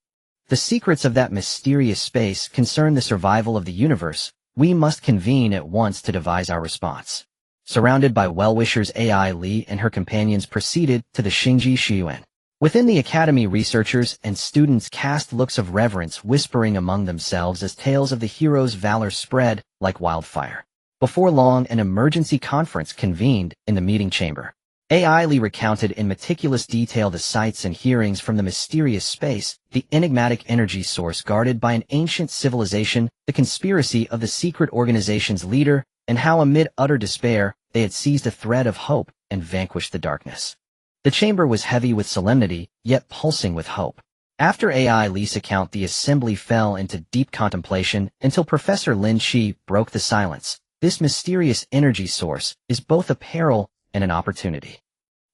The secrets of that mysterious space concern the survival of the universe. We must convene at once to devise our response. Surrounded by well-wishers, AI Lee and her companions proceeded to the Xingji Shiyuan. Within the academy, researchers and students cast looks of reverence, whispering among themselves as tales of the heroes' valor spread like wildfire. Before long, an emergency conference convened in the meeting chamber. AI Lee recounted in meticulous detail the sights and hearings from the mysterious space, the enigmatic energy source guarded by an ancient civilization, the conspiracy of the secret organization's leader, and how amid utter despair, they had seized a thread of hope and vanquished the darkness. The chamber was heavy with solemnity, yet pulsing with hope. After AI Lee's account, the assembly fell into deep contemplation until Professor Lin Shi broke the silence. This mysterious energy source is both a peril and an opportunity.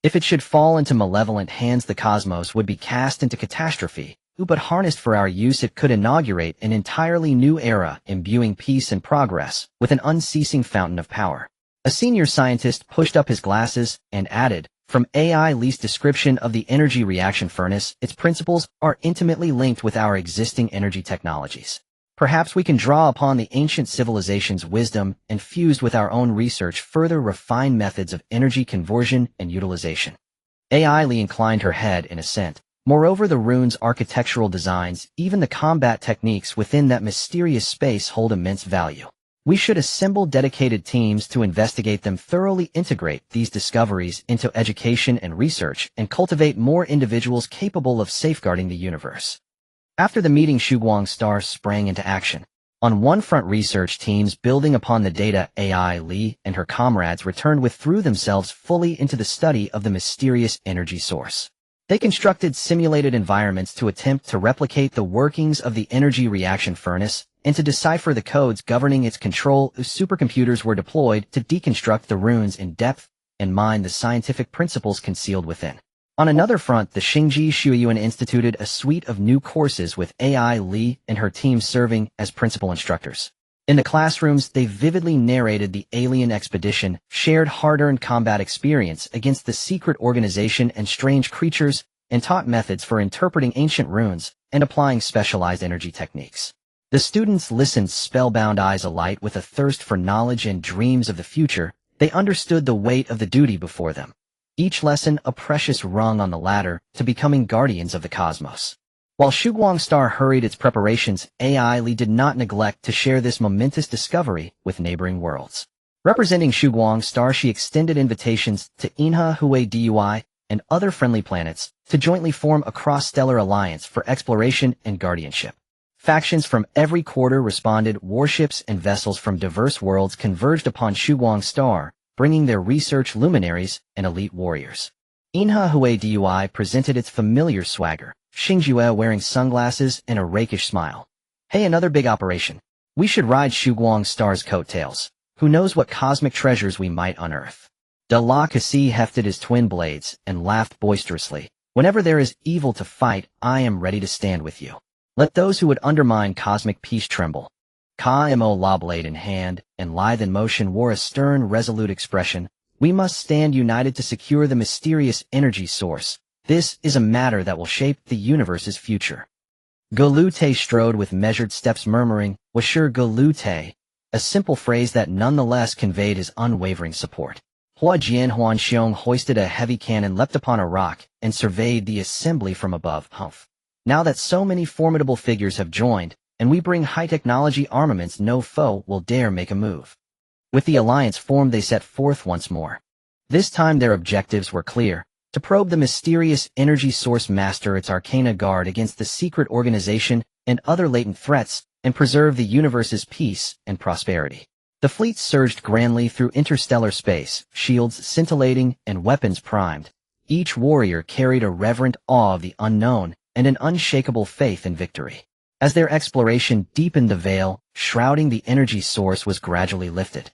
If it should fall into malevolent hands, the cosmos would be cast into catastrophe. But harnessed for our use, it could inaugurate an entirely new era, imbuing peace and progress with an unceasing fountain of power. A senior scientist pushed up his glasses and added, from AI Lee's description of the energy reaction furnace, its principles are intimately linked with our existing energy technologies. Perhaps we can draw upon the ancient civilization's wisdom and, fused with our own research, further refine methods of energy conversion and utilization. AI Lee inclined her head in assent. Moreover, the rune's architectural designs, even the combat techniques within that mysterious space, hold immense value. We should assemble dedicated teams to investigate them, thoroughly integrate these discoveries into education and research, and cultivate more individuals capable of safeguarding the universe. After the meeting, Shugwang Star sprang into action. On one front, research teams building upon the data AI Lee and her comrades returned with threw themselves fully into the study of the mysterious energy source. They constructed simulated environments to attempt to replicate the workings of the energy reaction furnace and to decipher the codes governing its control. Supercomputers were deployed to deconstruct the runes in depth and mine the scientific principles concealed within. On another front, the Xingji Shuyuan instituted a suite of new courses with AI Lee and her team serving as principal instructors. In the classrooms, they vividly narrated the alien expedition, shared hard-earned combat experience against the secret organization and strange creatures, and taught methods for interpreting ancient runes and applying specialized energy techniques. The students listened, spellbound, eyes alight with a thirst for knowledge and dreams of the future. They understood the weight of the duty before them. Each lesson a precious rung on the ladder to becoming guardians of the cosmos. While Shugwang Star hurried its preparations, AI Lee did not neglect to share this momentous discovery with neighboring worlds. Representing Shugwang Star, she extended invitations to Inha Hue Dui and other friendly planets to jointly form a cross-stellar alliance for exploration and guardianship. Factions from every quarter responded. Warships and vessels from diverse worlds converged upon Shugwang Star, bringing their research luminaries and elite warriors. Inha Hue Dui presented its familiar swagger, Xingjue wearing sunglasses and a rakish smile. Hey, another big operation. We should ride Shugwang Star's coattails. Who knows what cosmic treasures we might unearth. De La Cassie hefted his twin blades and laughed boisterously. Whenever there is evil to fight, I am ready to stand with you. Let those who would undermine cosmic peace tremble. Ka-mo law blade in hand, and lithe in motion wore a stern, resolute expression. We must stand united to secure the mysterious energy source. This is a matter that will shape the universe's future. Galute strode with measured steps murmuring, "Washur Galute," a simple phrase that nonetheless conveyed his unwavering support. Hua Jian Huanxiong hoisted a heavy cannon, leapt upon a rock, and surveyed the assembly from above. Humph. Now that so many formidable figures have joined, and we bring high-technology armaments, no foe will dare make a move. With the alliance formed, they set forth once more. This time their objectives were clear: to probe the mysterious energy source, master its arcana, guard against the secret organization and other latent threats, and preserve the universe's peace and prosperity. The fleet surged grandly through interstellar space, shields scintillating and weapons primed. Each warrior carried a reverent awe of the unknown and an unshakable faith in victory. As their exploration deepened, the veil shrouding the energy source was gradually lifted.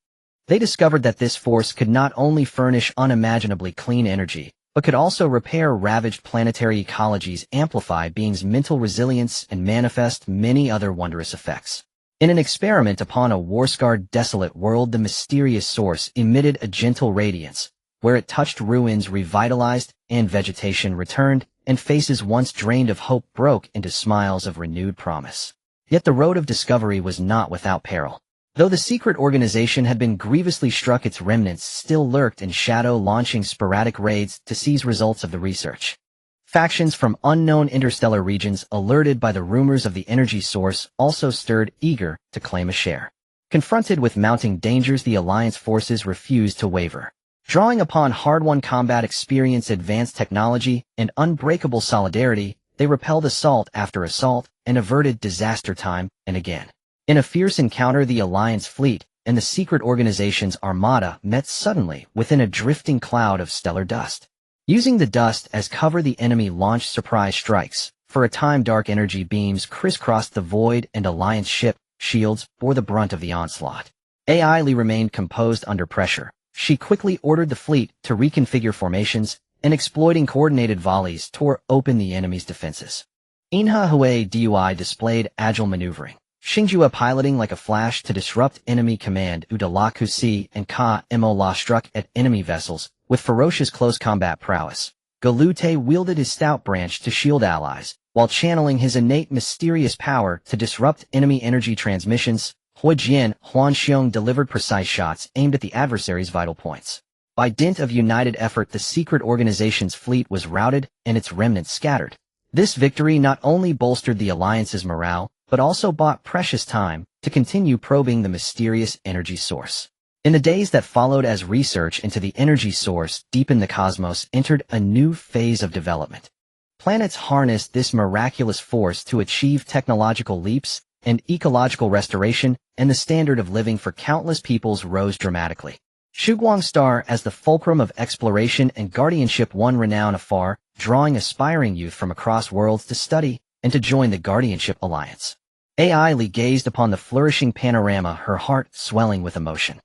They discovered that this force could not only furnish unimaginably clean energy, but could also repair ravaged planetary ecologies, amplify beings' mental resilience, and manifest many other wondrous effects. In an experiment upon a war-scarred, desolate world, the mysterious source emitted a gentle radiance. Where it touched, ruins revitalized, and vegetation returned, and faces once drained of hope broke into smiles of renewed promise. Yet the road of discovery was not without peril. Though the secret organization had been grievously struck, its remnants still lurked in shadow, launching sporadic raids to seize results of the research. Factions from unknown interstellar regions, alerted by the rumors of the energy source, also stirred, eager to claim a share. Confronted with mounting dangers, the Alliance forces refused to waver. Drawing upon hard-won combat experience, advanced technology, and unbreakable solidarity, they repelled assault after assault and averted disaster time and again. In a fierce encounter, the Alliance fleet and the secret organization's armada met suddenly within a drifting cloud of stellar dust. Using the dust as cover, the enemy launched surprise strikes. For a time, dark energy beams crisscrossed the void, and Alliance ship shields bore the brunt of the onslaught. AI Lee remained composed under pressure. She quickly ordered the fleet to reconfigure formations, and exploiting coordinated volleys tore open the enemy's defenses. Inha Hue Dui displayed agile maneuvering. Xingjua piloting like a flash to disrupt enemy command. Udala Kusi and Ka-mo La struck at enemy vessels with ferocious close combat prowess. Galute wielded his stout branch to shield allies, while channeling his innate mysterious power to disrupt enemy energy transmissions. Hua Jian Huanxiong delivered precise shots aimed at the adversary's vital points. By dint of united effort, the secret organization's fleet was routed and its remnants scattered. This victory not only bolstered the Alliance's morale, but also bought precious time to continue probing the mysterious energy source. In the days that followed, as research into the energy source deepened, the cosmos entered a new phase of development. Planets harnessed this miraculous force to achieve technological leaps, and ecological restoration, and the standard of living for countless peoples rose dramatically. Shuguang Star, as the fulcrum of exploration and guardianship, won renown afar, drawing aspiring youth from across worlds to study and to join the Guardianship Alliance. AI Lee gazed upon the flourishing panorama, her heart swelling with emotion.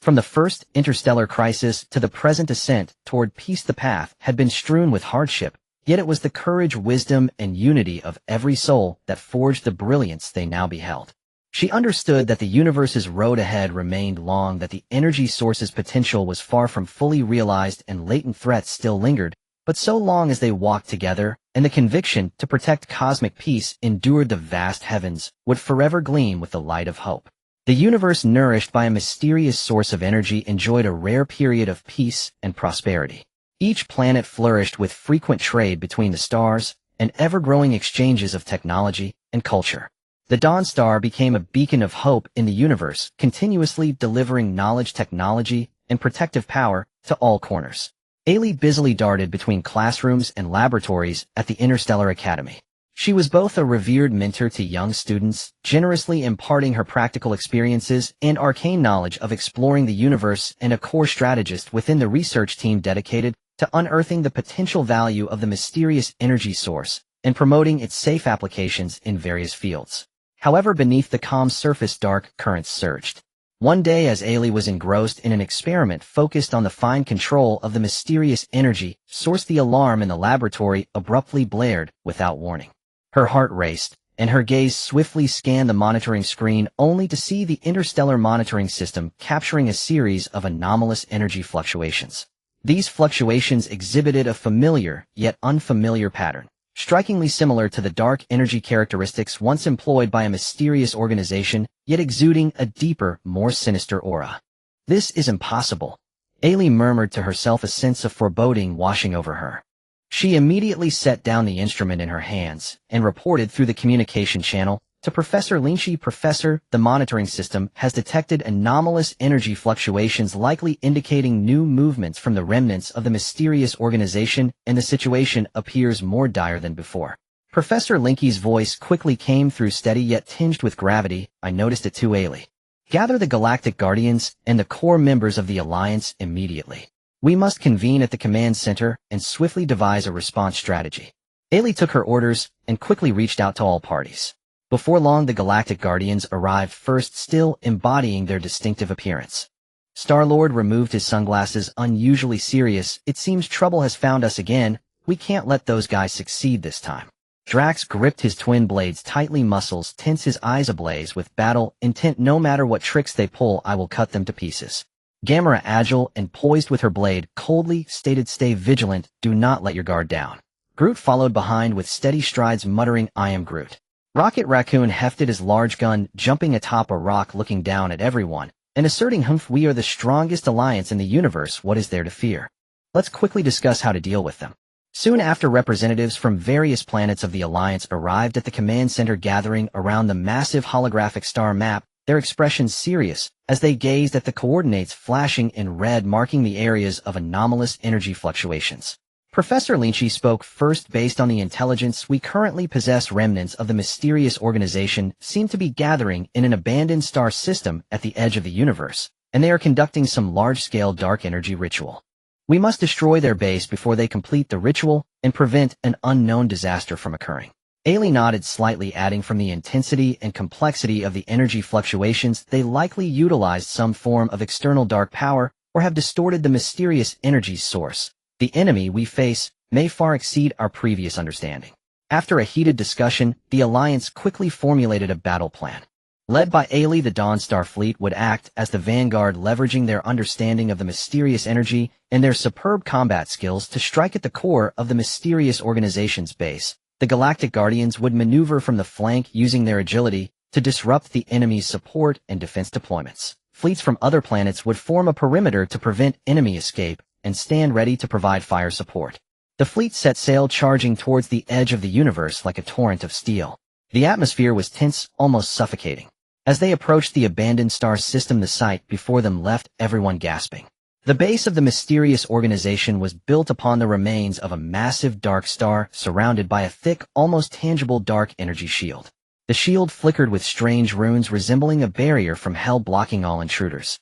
From the first interstellar crisis to the present ascent toward peace, the path had been strewn with hardship, yet it was the courage, wisdom, and unity of every soul that forged the brilliance they now beheld. She understood that the universe's road ahead remained long, that the energy source's potential was far from fully realized, and latent threats still lingered, but so long as they walked together, and the conviction to protect cosmic peace endured, the vast heavens would forever gleam with the light of hope. The universe, nourished by a mysterious source of energy, enjoyed a rare period of peace and prosperity. Each planet flourished with frequent trade between the stars and ever-growing exchanges of technology and culture. The Dawn Star became a beacon of hope in the universe, continuously delivering knowledge, technology, and protective power to all corners. Ailey busily darted between classrooms and laboratories at the Interstellar Academy. She was both a revered mentor to young students, generously imparting her practical experiences and arcane knowledge of exploring the universe, and a core strategist within the research team dedicated to unearthing the potential value of the mysterious energy source and promoting its safe applications in various fields. However, beneath the calm surface, dark currents surged. One day, as Ailey was engrossed in an experiment focused on the fine control of the mysterious energy source, the alarm in the laboratory abruptly blared without warning. Her heart raced, and her gaze swiftly scanned the monitoring screen only to see the interstellar monitoring system capturing a series of anomalous energy fluctuations. These fluctuations exhibited a familiar, yet unfamiliar pattern, strikingly similar to the dark energy characteristics once employed by a mysterious organization, yet exuding a deeper, more sinister aura. "This is impossible," Ailey murmured to herself, a sense of foreboding washing over her. She immediately set down the instrument in her hands and reported through the communication channel to Professor Lynch. "Professor, the monitoring system has detected anomalous energy fluctuations likely indicating new movements from the remnants of the mysterious organization, and the situation appears more dire than before." Professor Linky's voice quickly came through, steady yet tinged with gravity. "I noticed it too, Ailey. Gather the Galactic Guardians and the core members of the Alliance immediately. We must convene at the command center and swiftly devise a response strategy." Ailey took her orders and quickly reached out to all parties. Before long, the Galactic Guardians arrived first, still embodying their distinctive appearance. Star-Lord removed his sunglasses, unusually serious. "It seems trouble has found us again. We can't let those guys succeed this time." Drax gripped his twin blades tightly, muscles tense, his eyes ablaze with battle intent. "No matter what tricks they pull, I will cut them to pieces." Gamera, agile and poised with her blade, coldly stated, "Stay vigilant, do not let your guard down." Groot followed behind with steady strides, muttering, "I am Groot." Rocket Raccoon hefted his large gun, jumping atop a rock, looking down at everyone, and asserting, "Humph, we are the strongest alliance in the universe. What is there to fear? Let's quickly discuss how to deal with them." Soon after, representatives from various planets of the Alliance arrived at the command center, gathering around the massive holographic star map, their expressions serious as they gazed at the coordinates flashing in red, marking the areas of anomalous energy fluctuations. Professor Lynch spoke first. "Based on the intelligence we currently possess, remnants of the mysterious organization seem to be gathering in an abandoned star system at the edge of the universe, and they are conducting some large-scale dark energy ritual. We must destroy their base before they complete the ritual and prevent an unknown disaster from occurring." Ailey nodded slightly, adding, "From the intensity and complexity of the energy fluctuations, they likely utilized some form of external dark power or have distorted the mysterious energy source. The enemy we face may far exceed our previous understanding." After a heated discussion, the Alliance quickly formulated a battle plan. Led by Ailey, the Dawnstar fleet would act as the vanguard, leveraging their understanding of the mysterious energy and their superb combat skills to strike at the core of the mysterious organization's base. The Galactic Guardians would maneuver from the flank, using their agility to disrupt the enemy's support and defense deployments. Fleets from other planets would form a perimeter to prevent enemy escape and stand ready to provide fire support. The fleet set sail, charging towards the edge of the universe like a torrent of steel. The atmosphere was tense, almost suffocating. As they approached the abandoned star system, the sight before them left everyone gasping. The base of the mysterious organization was built upon the remains of a massive dark star, surrounded by a thick, almost tangible dark energy shield. The shield flickered with strange runes resembling a barrier from hell, blocking all intruders.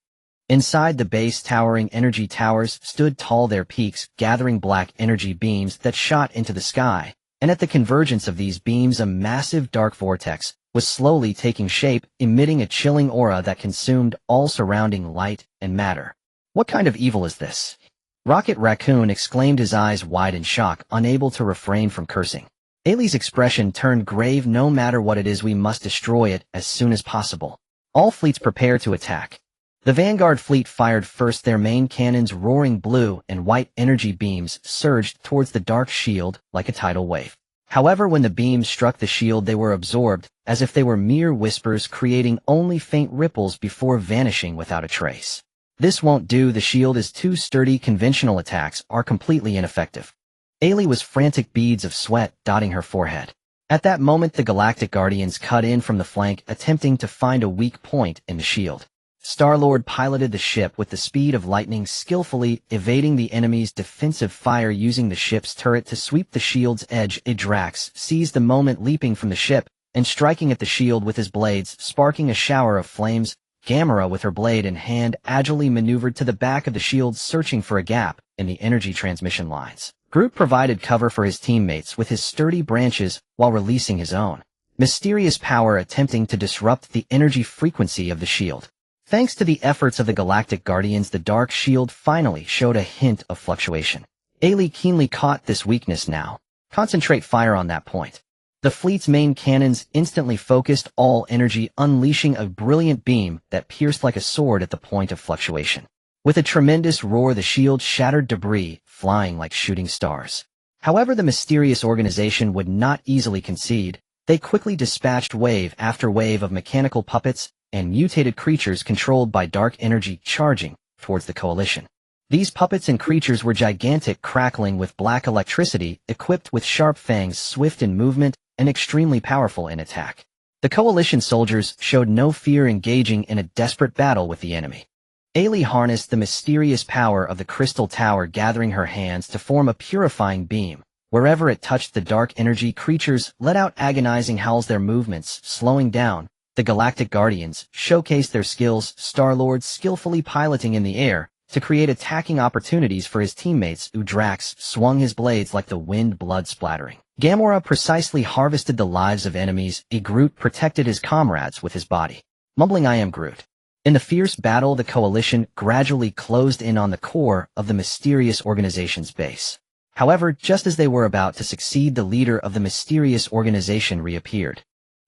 Inside the base, towering energy towers stood tall, their peaks gathering black energy beams that shot into the sky, and at the convergence of these beams a massive dark vortex was slowly taking shape, emitting a chilling aura that consumed all surrounding light and matter. "What kind of evil is this?" Rocket Raccoon exclaimed, his eyes wide in shock, unable to refrain from cursing. Ailey's expression turned grave. "No matter what it is, we must destroy it as soon as possible. All fleets prepare to attack." The Vanguard fleet fired first, their main cannons roaring blue and white energy beams surged towards the dark shield like a tidal wave. However, when the beams struck the shield, they were absorbed as if they were mere whispers, creating only faint ripples before vanishing without a trace. "This won't do, the shield is too sturdy. Conventional attacks are completely ineffective." Ailey was frantic, beads of sweat dotting her forehead. At that moment, the Galactic Guardians cut in from the flank, attempting to find a weak point in the shield. Star-Lord piloted the ship with the speed of lightning, skillfully evading the enemy's defensive fire, using the ship's turret to sweep the shield's edge. Drax seized the moment, leaping from the ship and striking at the shield with his blades, sparking a shower of flames. Gamera, with her blade in hand, agilely maneuvered to the back of the shield, searching for a gap in the energy transmission lines. Groot provided cover for his teammates with his sturdy branches while releasing his own mysterious power, attempting to disrupt the energy frequency of the shield. Thanks to the efforts of the Galactic Guardians, the dark shield finally showed a hint of fluctuation. Ailey keenly caught this weakness now. "Concentrate fire on that point." The fleet's main cannons instantly focused all energy, unleashing a brilliant beam that pierced like a sword at the point of fluctuation. With a tremendous roar, the shield shattered debris, flying like shooting stars. However, the mysterious organization would not easily concede. They quickly dispatched wave after wave of mechanical puppets and mutated creatures controlled by dark energy charging towards the coalition. These puppets and creatures were gigantic, crackling with black electricity, equipped with sharp fangs, swift in movement, and extremely powerful in attack. The coalition soldiers showed no fear, engaging in a desperate battle with the enemy. Ailey harnessed the mysterious power of the crystal tower, gathering her hands to form a purifying beam. Wherever it touched, the dark energy creatures let out agonizing howls, their movements slowing down. The Galactic Guardians showcased their skills, Star-Lord skillfully piloting in the air to create attacking opportunities for his teammates. Udrax swung his blades like the wind, blood splattering. Gamora precisely harvested the lives of enemies. Groot protected his comrades with his body, mumbling, "I am Groot." In the fierce battle, the coalition gradually closed in on the core of the mysterious organization's base. However, just as they were about to succeed, the leader of the mysterious organization reappeared.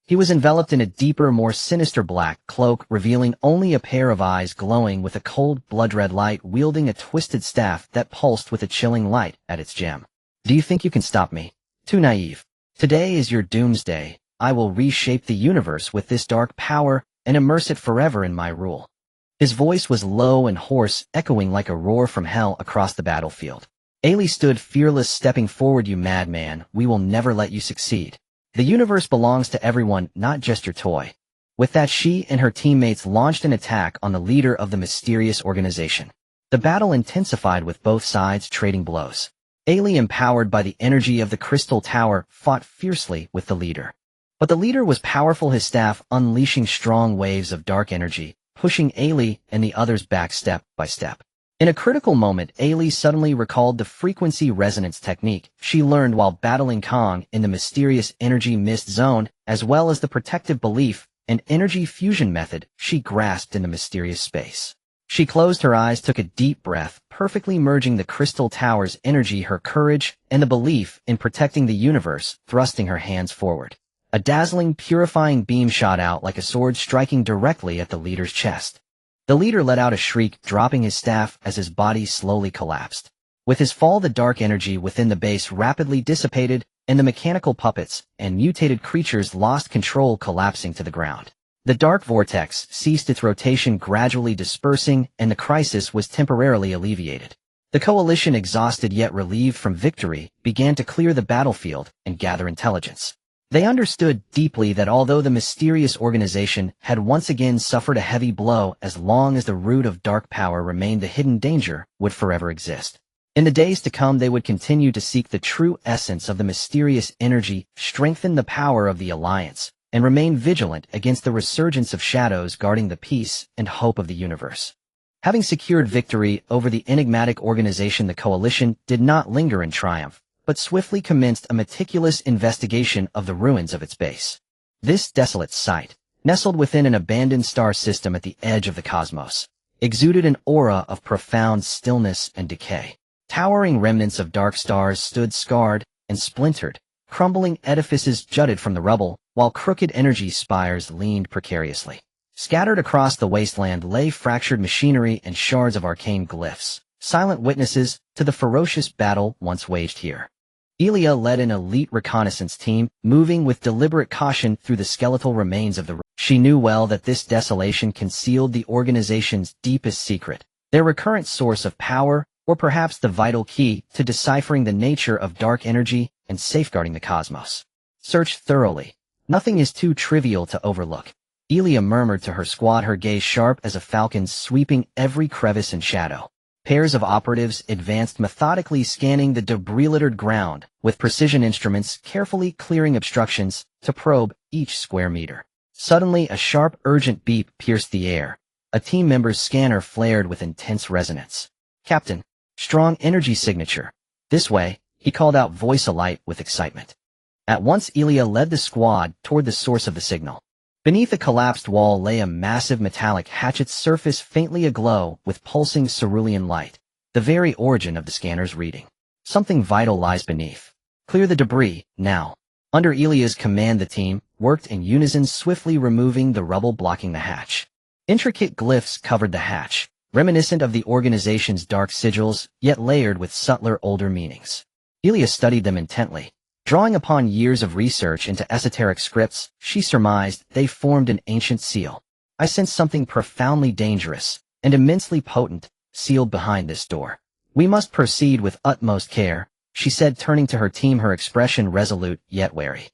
He was enveloped in a deeper, more sinister black cloak, revealing only a pair of eyes glowing with a cold, blood-red light, wielding a twisted staff that pulsed with a chilling light at its gem. "Do you think you can stop me? Too naive. Today is your doomsday. I will reshape the universe with this dark power and immerse it forever in my rule." His voice was low and hoarse, echoing like a roar from hell across the battlefield. Ailey stood fearless, stepping forward. "You madman, we will never let you succeed. The universe belongs to everyone, not just your toy." With that, she and her teammates launched an attack on the leader of the mysterious organization. The battle intensified, with both sides trading blows. Ailey, empowered by the energy of the crystal tower, fought fiercely with the leader. But the leader was powerful, his staff unleashing strong waves of dark energy, pushing Ailey and the others back step by step. In a critical moment, Ailey suddenly recalled the frequency resonance technique she learned while battling Kong in the mysterious energy mist zone, as well as the protective belief and energy fusion method she grasped in the mysterious space. She closed her eyes, took a deep breath, perfectly merging the crystal tower's energy, her courage, and the belief in protecting the universe, thrusting her hands forward. A dazzling, purifying beam shot out like a sword, striking directly at the leader's chest. The leader let out a shriek, dropping his staff as his body slowly collapsed. With his fall, the dark energy within the base rapidly dissipated, and the mechanical puppets and mutated creatures lost control, collapsing to the ground. The dark vortex ceased its rotation, gradually dispersing, and the crisis was temporarily alleviated. The coalition, exhausted yet relieved from victory, began to clear the battlefield and gather intelligence. They understood deeply that although the mysterious organization had once again suffered a heavy blow, as long as the root of dark power remained, the hidden danger would forever exist. In the days to come, they would continue to seek the true essence of the mysterious energy, strengthen the power of the Alliance, and remain vigilant against the resurgence of shadows, guarding the peace and hope of the universe. Having secured victory over the enigmatic organization, the coalition did not linger in triumph, but swiftly commenced a meticulous investigation of the ruins of its base. This desolate site, nestled within an abandoned star system at the edge of the cosmos, exuded an aura of profound stillness and decay. Towering remnants of dark stars stood scarred and splintered, crumbling edifices jutted from the rubble, while crooked energy spires leaned precariously. Scattered across the wasteland lay fractured machinery and shards of arcane glyphs, silent witnesses to the ferocious battle once waged here. Elia led an elite reconnaissance team, moving with deliberate caution through the skeletal remains of the... She knew well that this desolation concealed the organization's deepest secret, their recurrent source of power, or perhaps the vital key to deciphering the nature of dark energy and safeguarding the cosmos. "Search thoroughly. Nothing is too trivial to overlook," Elia murmured to her squad, her gaze sharp as a falcon's, sweeping every crevice and shadow. Pairs of operatives advanced, methodically scanning the debris-littered ground, with precision instruments carefully clearing obstructions to probe each square meter. Suddenly, a sharp, urgent beep pierced the air. A team member's scanner flared with intense resonance. "Captain, strong energy signature. This way," he called out, voice alight with excitement. At once, Elia led the squad toward the source of the signal. Beneath a collapsed wall lay a massive metallic hatchet's surface faintly aglow with pulsing cerulean light, the very origin of the scanner's reading. "Something vital lies beneath. Clear the debris, now." Under Ilia's command, the team worked in unison, swiftly removing the rubble blocking the hatch. Intricate glyphs covered the hatch, reminiscent of the organization's dark sigils, yet layered with subtler, older meanings. Ilia studied them intently. Drawing upon years of research into esoteric scripts, she surmised they formed an ancient seal. I sensed something profoundly dangerous and immensely potent sealed behind this door. We must proceed with utmost care, she said, turning to her team, her expression resolute yet wary.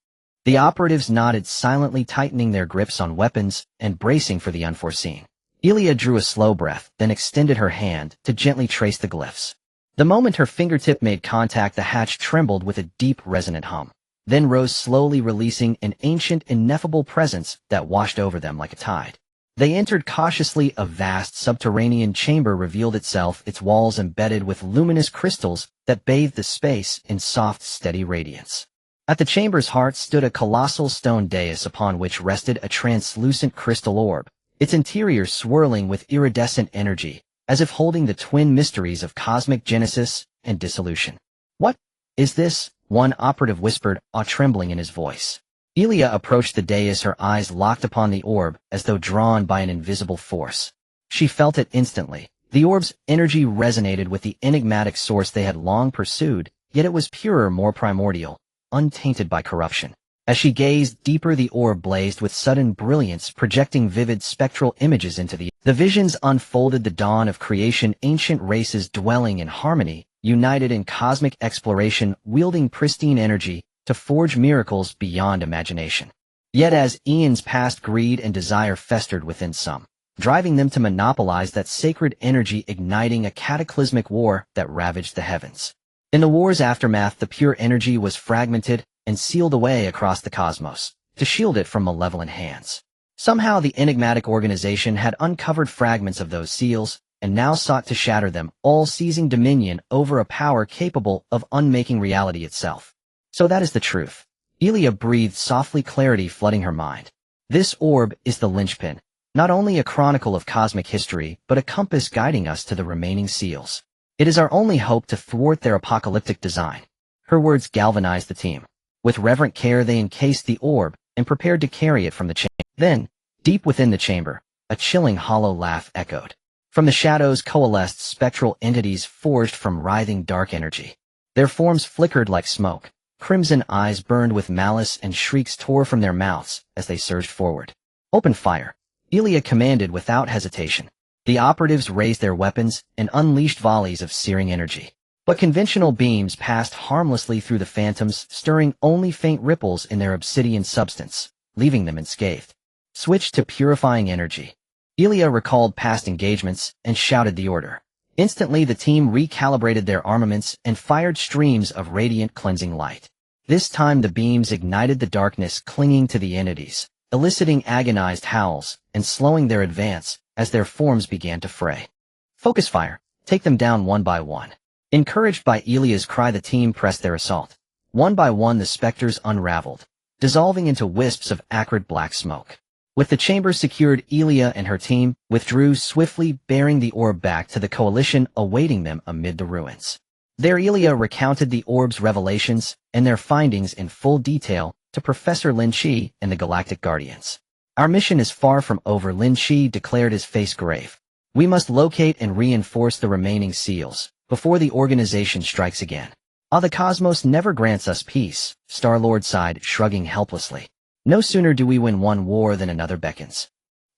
The operatives nodded silently, tightening their grips on weapons and bracing for the unforeseen. Ilia drew a slow breath, then extended her hand to gently trace the glyphs. The moment her fingertip made contact, the hatch trembled with a deep, resonant hum, then rose slowly, releasing an ancient, ineffable presence that washed over them like a tide. They entered cautiously. A vast subterranean chamber revealed itself, its walls embedded with luminous crystals that bathed the space in soft, steady radiance. At the chamber's heart stood a colossal stone dais upon which rested a translucent crystal orb, its interior swirling with iridescent energy, as if holding the twin mysteries of cosmic genesis and dissolution. "What is this?" one operative whispered, awe trembling in his voice. Ilia approached the dais, her eyes locked upon the orb as though drawn by an invisible force. She felt it instantly. The orb's energy resonated with the enigmatic source they had long pursued, yet it was purer, more primordial, untainted by corruption. As she gazed deeper, the orb blazed with sudden brilliance, projecting vivid spectral images into the visions unfolded the dawn of creation, ancient races dwelling in harmony, united in cosmic exploration, wielding pristine energy to forge miracles beyond imagination. Yet as eons passed, greed and desire festered within some, driving them to monopolize that sacred energy, igniting a cataclysmic war that ravaged the heavens. In the war's aftermath, the pure energy was fragmented and sealed away across the cosmos, to shield it from malevolent hands. Somehow the enigmatic organization had uncovered fragments of those seals, and now sought to shatter them, all seizing dominion over a power capable of unmaking reality itself. So that is the truth. Ilia breathed softly, clarity flooding her mind. This orb is the linchpin, not only a chronicle of cosmic history, but a compass guiding us to the remaining seals. It is our only hope to thwart their apocalyptic design. Her words galvanized the team. With reverent care they encased the orb and prepared to carry it from the chamber. Then, deep within the chamber, a chilling hollow laugh echoed. From the shadows coalesced spectral entities forged from writhing dark energy. Their forms flickered like smoke. Crimson eyes burned with malice and shrieks tore from their mouths as they surged forward. "Open fire," Ilia commanded without hesitation. The operatives raised their weapons and unleashed volleys of searing energy. But conventional beams passed harmlessly through the phantoms, stirring only faint ripples in their obsidian substance, leaving them unscathed. "Switch to purifying energy." Ilia recalled past engagements and shouted the order. Instantly the team recalibrated their armaments and fired streams of radiant cleansing light. This time the beams ignited the darkness clinging to the entities, eliciting agonized howls and slowing their advance as their forms began to fray. "Focus fire, take them down one by one." Encouraged by Ilia's cry, the team pressed their assault. One by one the specters unraveled, dissolving into wisps of acrid black smoke. With the chamber secured, Ilia and her team withdrew swiftly, bearing the orb back to the coalition awaiting them amid the ruins. There Ilia recounted the orb's revelations and their findings in full detail to Professor Lynch and the Galactic Guardians. "Our mission is far from over," Lynch declared, his face grave. "We must locate and reinforce the remaining seals before the organization strikes again." "The cosmos never grants us peace," Star-Lord sighed, shrugging helplessly. "No sooner do we win one war than another beckons.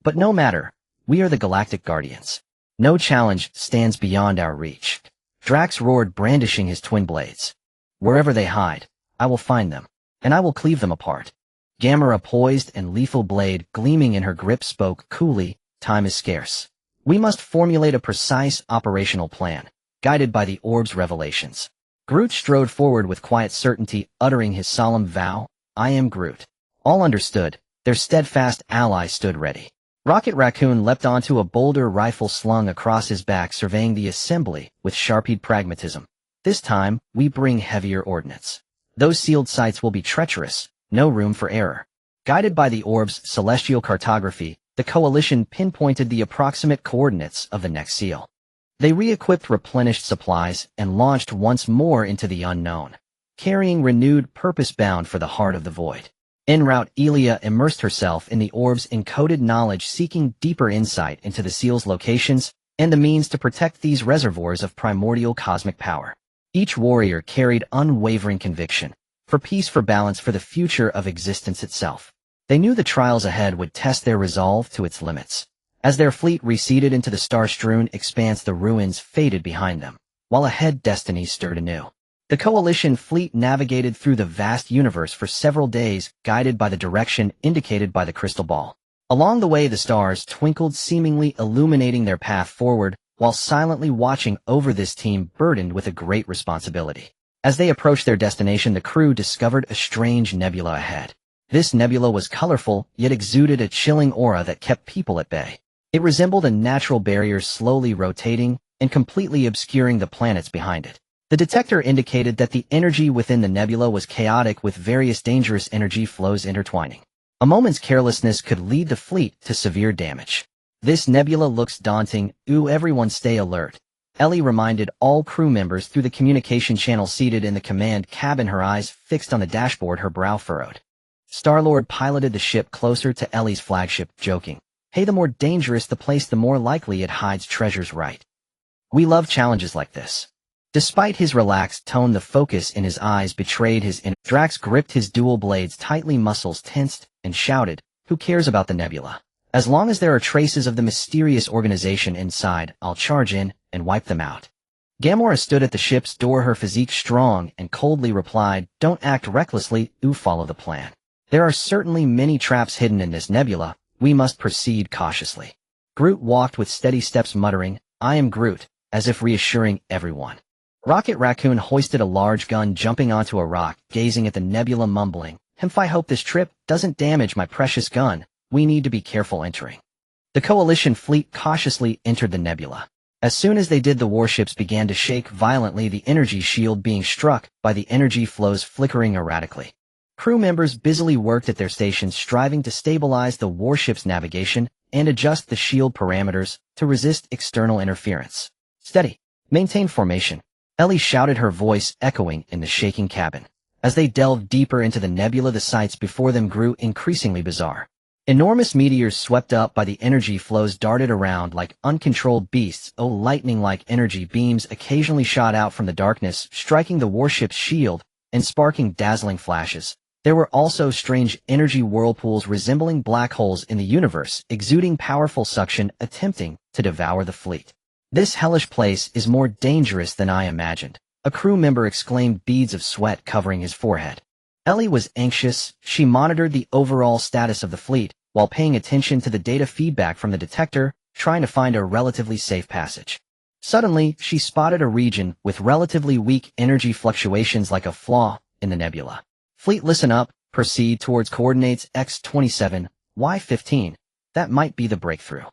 But no matter, we are the Galactic Guardians. No challenge stands beyond our reach." Drax roared, brandishing his twin blades. "Wherever they hide, I will find them, and I will cleave them apart." Gamera, poised and lethal blade gleaming in her grip, spoke coolly, "Time is scarce. We must formulate a precise operational plan, guided by the orb's revelations." Groot strode forward with quiet certainty, uttering his solemn vow, "I am Groot." All understood. Their steadfast ally stood ready. Rocket Raccoon leapt onto a boulder, rifle slung across his back, surveying the assembly with sharp-eyed pragmatism. "This time, we bring heavier ordnance. Those sealed sites will be treacherous, no room for error." Guided by the orb's celestial cartography, the coalition pinpointed the approximate coordinates of the next seal. They re-equipped, replenished supplies, and launched once more into the unknown. carrying renewed purpose bound for the heart of the void. En route, Elia immersed herself in the orb's encoded knowledge, seeking deeper insight into the seal's locations and the means to protect these reservoirs of primordial cosmic power. Each warrior carried unwavering conviction, for peace, for balance, for the future of existence itself. They knew the trials ahead would test their resolve to its limits. As their fleet receded into the star-strewn expanse, the ruins faded behind them, while ahead destiny stirred anew. The Coalition fleet navigated through the vast universe for several days, guided by the direction indicated by the crystal ball. Along the way, the stars twinkled, seemingly illuminating their path forward, while silently watching over this team burdened with a great responsibility. As they approached their destination, the crew discovered a strange nebula ahead. This nebula was colorful, yet exuded a chilling aura that kept people at bay. It resembled a natural barrier slowly rotating and completely obscuring the planets behind it. The detector indicated that the energy within the nebula was chaotic, with various dangerous energy flows intertwining. A moment's carelessness could lead the fleet to severe damage. This nebula looks daunting. Everyone stay alert. Ellie reminded all crew members through the communication channel seated in the command cabin, her eyes fixed on the dashboard, her brow furrowed. Star-Lord piloted the ship closer to Ellie's flagship, joking, "Hey, the more dangerous the place, the more likely it hides treasures, right? We love challenges like this." Despite his relaxed tone, the focus in his eyes betrayed his inner. Drax gripped his dual blades tightly, muscles tensed, and shouted, "Who cares about the nebula? As long as there are traces of the mysterious organization inside, I'll charge in and wipe them out." Gamora stood at the ship's door, her physique strong, and coldly replied, "Don't act recklessly, follow the plan. There are certainly many traps hidden in this nebula. We must proceed cautiously." Groot walked with steady steps, muttering, "I am Groot," as if reassuring everyone. Rocket Raccoon hoisted a large gun, jumping onto a rock, gazing at the nebula, mumbling, "I hope this trip doesn't damage my precious gun. We need to be careful entering." The Coalition fleet cautiously entered the nebula. As soon as they did, the warships began to shake violently, the energy shield being struck by the energy flows flickering erratically. Crew members busily worked at their stations, striving to stabilize the warship's navigation and adjust the shield parameters to resist external interference. "Steady. Maintain formation," Ellie shouted, her voice echoing in the shaking cabin. As they delved deeper into the nebula, the sights before them grew increasingly bizarre. Enormous meteors swept up by the energy flows darted around like uncontrolled beasts. Lightning-like energy beams occasionally shot out from the darkness, striking the warship's shield and sparking dazzling flashes. There were also strange energy whirlpools resembling black holes in the universe, exuding powerful suction, attempting to devour the fleet. "This hellish place is more dangerous than I imagined," a crew member exclaimed, beads of sweat covering his forehead. Ellie was anxious. She monitored the overall status of the fleet, while paying attention to the data feedback from the detector, trying to find a relatively safe passage. Suddenly, she spotted a region with relatively weak energy fluctuations, like a flaw in the nebula. "Fleet, listen up. Proceed towards coordinates X27, Y15. That might be the breakthrough."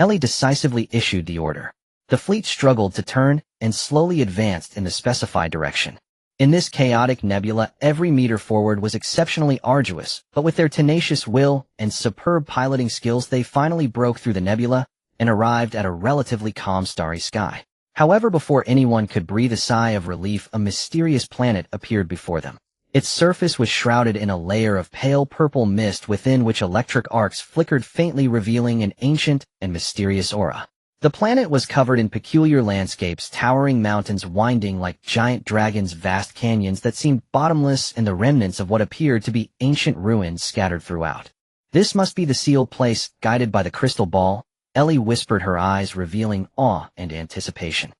Ellie decisively issued the order. The fleet struggled to turn and slowly advanced in the specified direction. In this chaotic nebula, every meter forward was exceptionally arduous, but with their tenacious will and superb piloting skills, they finally broke through the nebula and arrived at a relatively calm starry sky. However, before anyone could breathe a sigh of relief, a mysterious planet appeared before them. Its surface was shrouded in a layer of pale purple mist, within which electric arcs flickered faintly, revealing an ancient and mysterious aura. The planet was covered in peculiar landscapes, towering mountains winding like giant dragons, vast canyons that seemed bottomless, and the remnants of what appeared to be ancient ruins scattered throughout. "This must be the sealed place." Guided by the crystal ball, Ellie whispered, her eyes revealing awe and anticipation.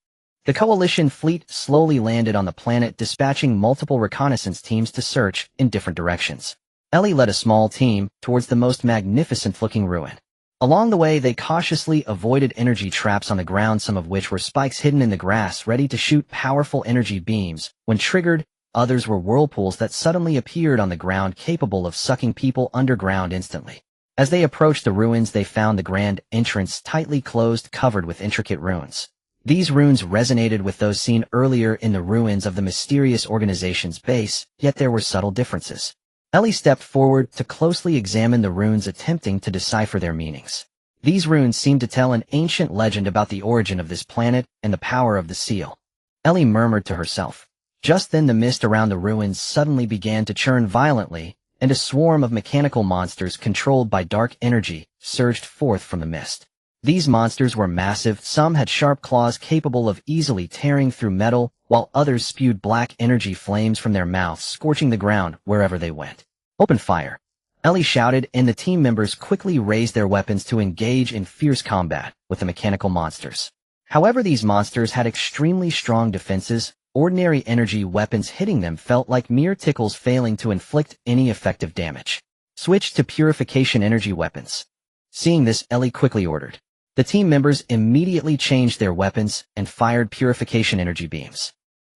The Coalition fleet slowly landed on the planet, dispatching multiple reconnaissance teams to search in different directions. Ellie led a small team towards the most magnificent-looking ruin. Along the way, they cautiously avoided energy traps on the ground, some of which were spikes hidden in the grass, ready to shoot powerful energy beams. When triggered, others were whirlpools that suddenly appeared on the ground, capable of sucking people underground instantly. As they approached the ruins, they found the grand entrance tightly closed, covered with intricate runes. These runes resonated with those seen earlier in the ruins of the mysterious organization's base, yet there were subtle differences. Ellie stepped forward to closely examine the runes, attempting to decipher their meanings. These runes seemed to tell an ancient legend about the origin of this planet and the power of the seal. Ellie murmured to herself, Just then the mist around the ruins suddenly began to churn violently, and a swarm of mechanical monsters controlled by dark energy surged forth from the mist. These monsters were massive, some had sharp claws capable of easily tearing through metal, while others spewed black energy flames from their mouths, scorching the ground wherever they went. "Open fire!" Ellie shouted, and the team members quickly raised their weapons to engage in fierce combat with the mechanical monsters. However, these monsters had extremely strong defenses. Ordinary energy weapons hitting them felt like mere tickles, failing to inflict any effective damage. "Switch to purification energy weapons." Seeing this, Ellie quickly ordered. The team members immediately changed their weapons and fired purification energy beams.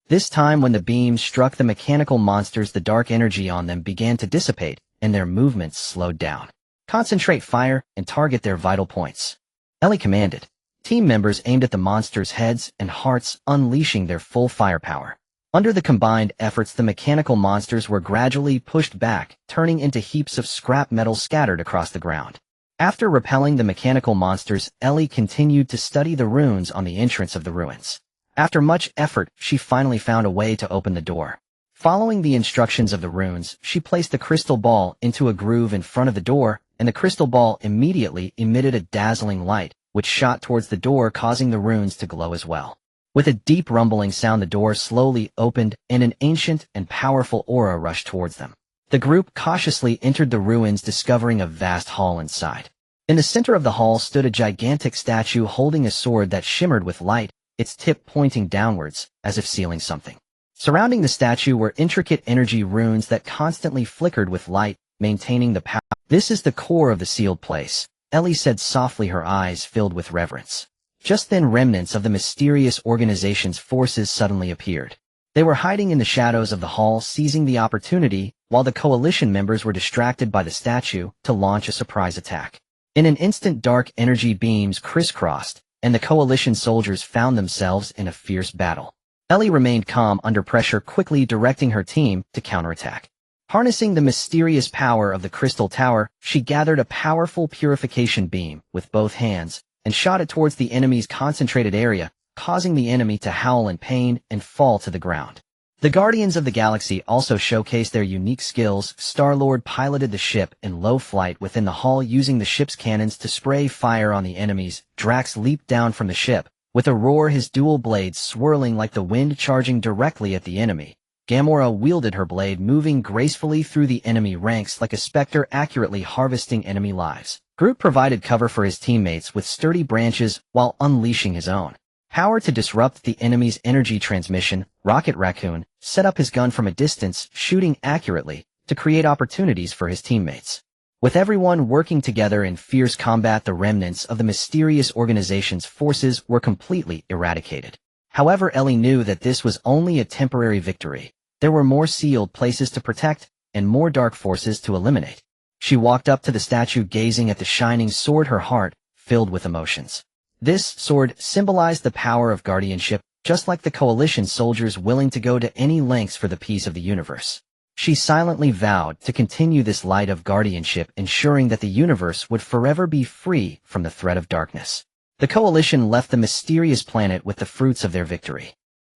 This time, when the beams struck the mechanical monsters, the dark energy on them began to dissipate, and their movements slowed down. "Concentrate fire and target their vital points," Ellie commanded. Team members aimed at the monsters' heads and hearts, unleashing their full firepower. Under the combined efforts, the mechanical monsters were gradually pushed back, turning into heaps of scrap metal scattered across the ground. After repelling the mechanical monsters, Ellie continued to study the runes on the entrance of the ruins. After much effort, she finally found a way to open the door. Following the instructions of the runes, she placed the crystal ball into a groove in front of the door, and the crystal ball immediately emitted a dazzling light, which shot towards the door, causing the runes to glow as well. With a deep rumbling sound, the door slowly opened, and an ancient and powerful aura rushed towards them. The group cautiously entered the ruins, discovering a vast hall inside. In the center of the hall stood a gigantic statue holding a sword that shimmered with light, its tip pointing downwards, as if sealing something. Surrounding the statue were intricate energy runes that constantly flickered with light, maintaining the power. "This is the core of the sealed place," Ellie said softly, her eyes filled with reverence. Just then, remnants of the mysterious organization's forces suddenly appeared. They were hiding in the shadows of the hall, seizing the opportunity, while the coalition members were distracted by the statue, to launch a surprise attack. In an instant, dark energy beams crisscrossed, and the coalition soldiers found themselves in a fierce battle. Ellie remained calm under pressure, quickly directing her team to counterattack. Harnessing the mysterious power of the crystal tower, she gathered a powerful purification beam with both hands and shot it towards the enemy's concentrated area, causing the enemy to howl in pain and fall to the ground. The Guardians of the Galaxy also showcased their unique skills. Star-Lord piloted the ship in low flight within the hall, using the ship's cannons to spray fire on the enemies. Drax leaped down from the ship, with a roar, his dual blades swirling like the wind, charging directly at the enemy. Gamora wielded her blade, moving gracefully through the enemy ranks like a specter, accurately harvesting enemy lives. Groot provided cover for his teammates with sturdy branches while unleashing his own power to disrupt the enemy's energy transmission. Rocket Raccoon set up his gun from a distance, shooting accurately to create opportunities for his teammates. With everyone working together in fierce combat, the remnants of the mysterious organization's forces were completely eradicated. However, Ellie knew that this was only a temporary victory. There were more sealed places to protect and more dark forces to eliminate. She walked up to the statue, gazing at the shining sword, her heart filled with emotions. This sword symbolized the power of guardianship, just like the coalition soldiers willing to go to any lengths for the peace of the universe. She silently vowed to continue this light of guardianship, ensuring that the universe would forever be free from the threat of darkness. The coalition left the mysterious planet with the fruits of their victory.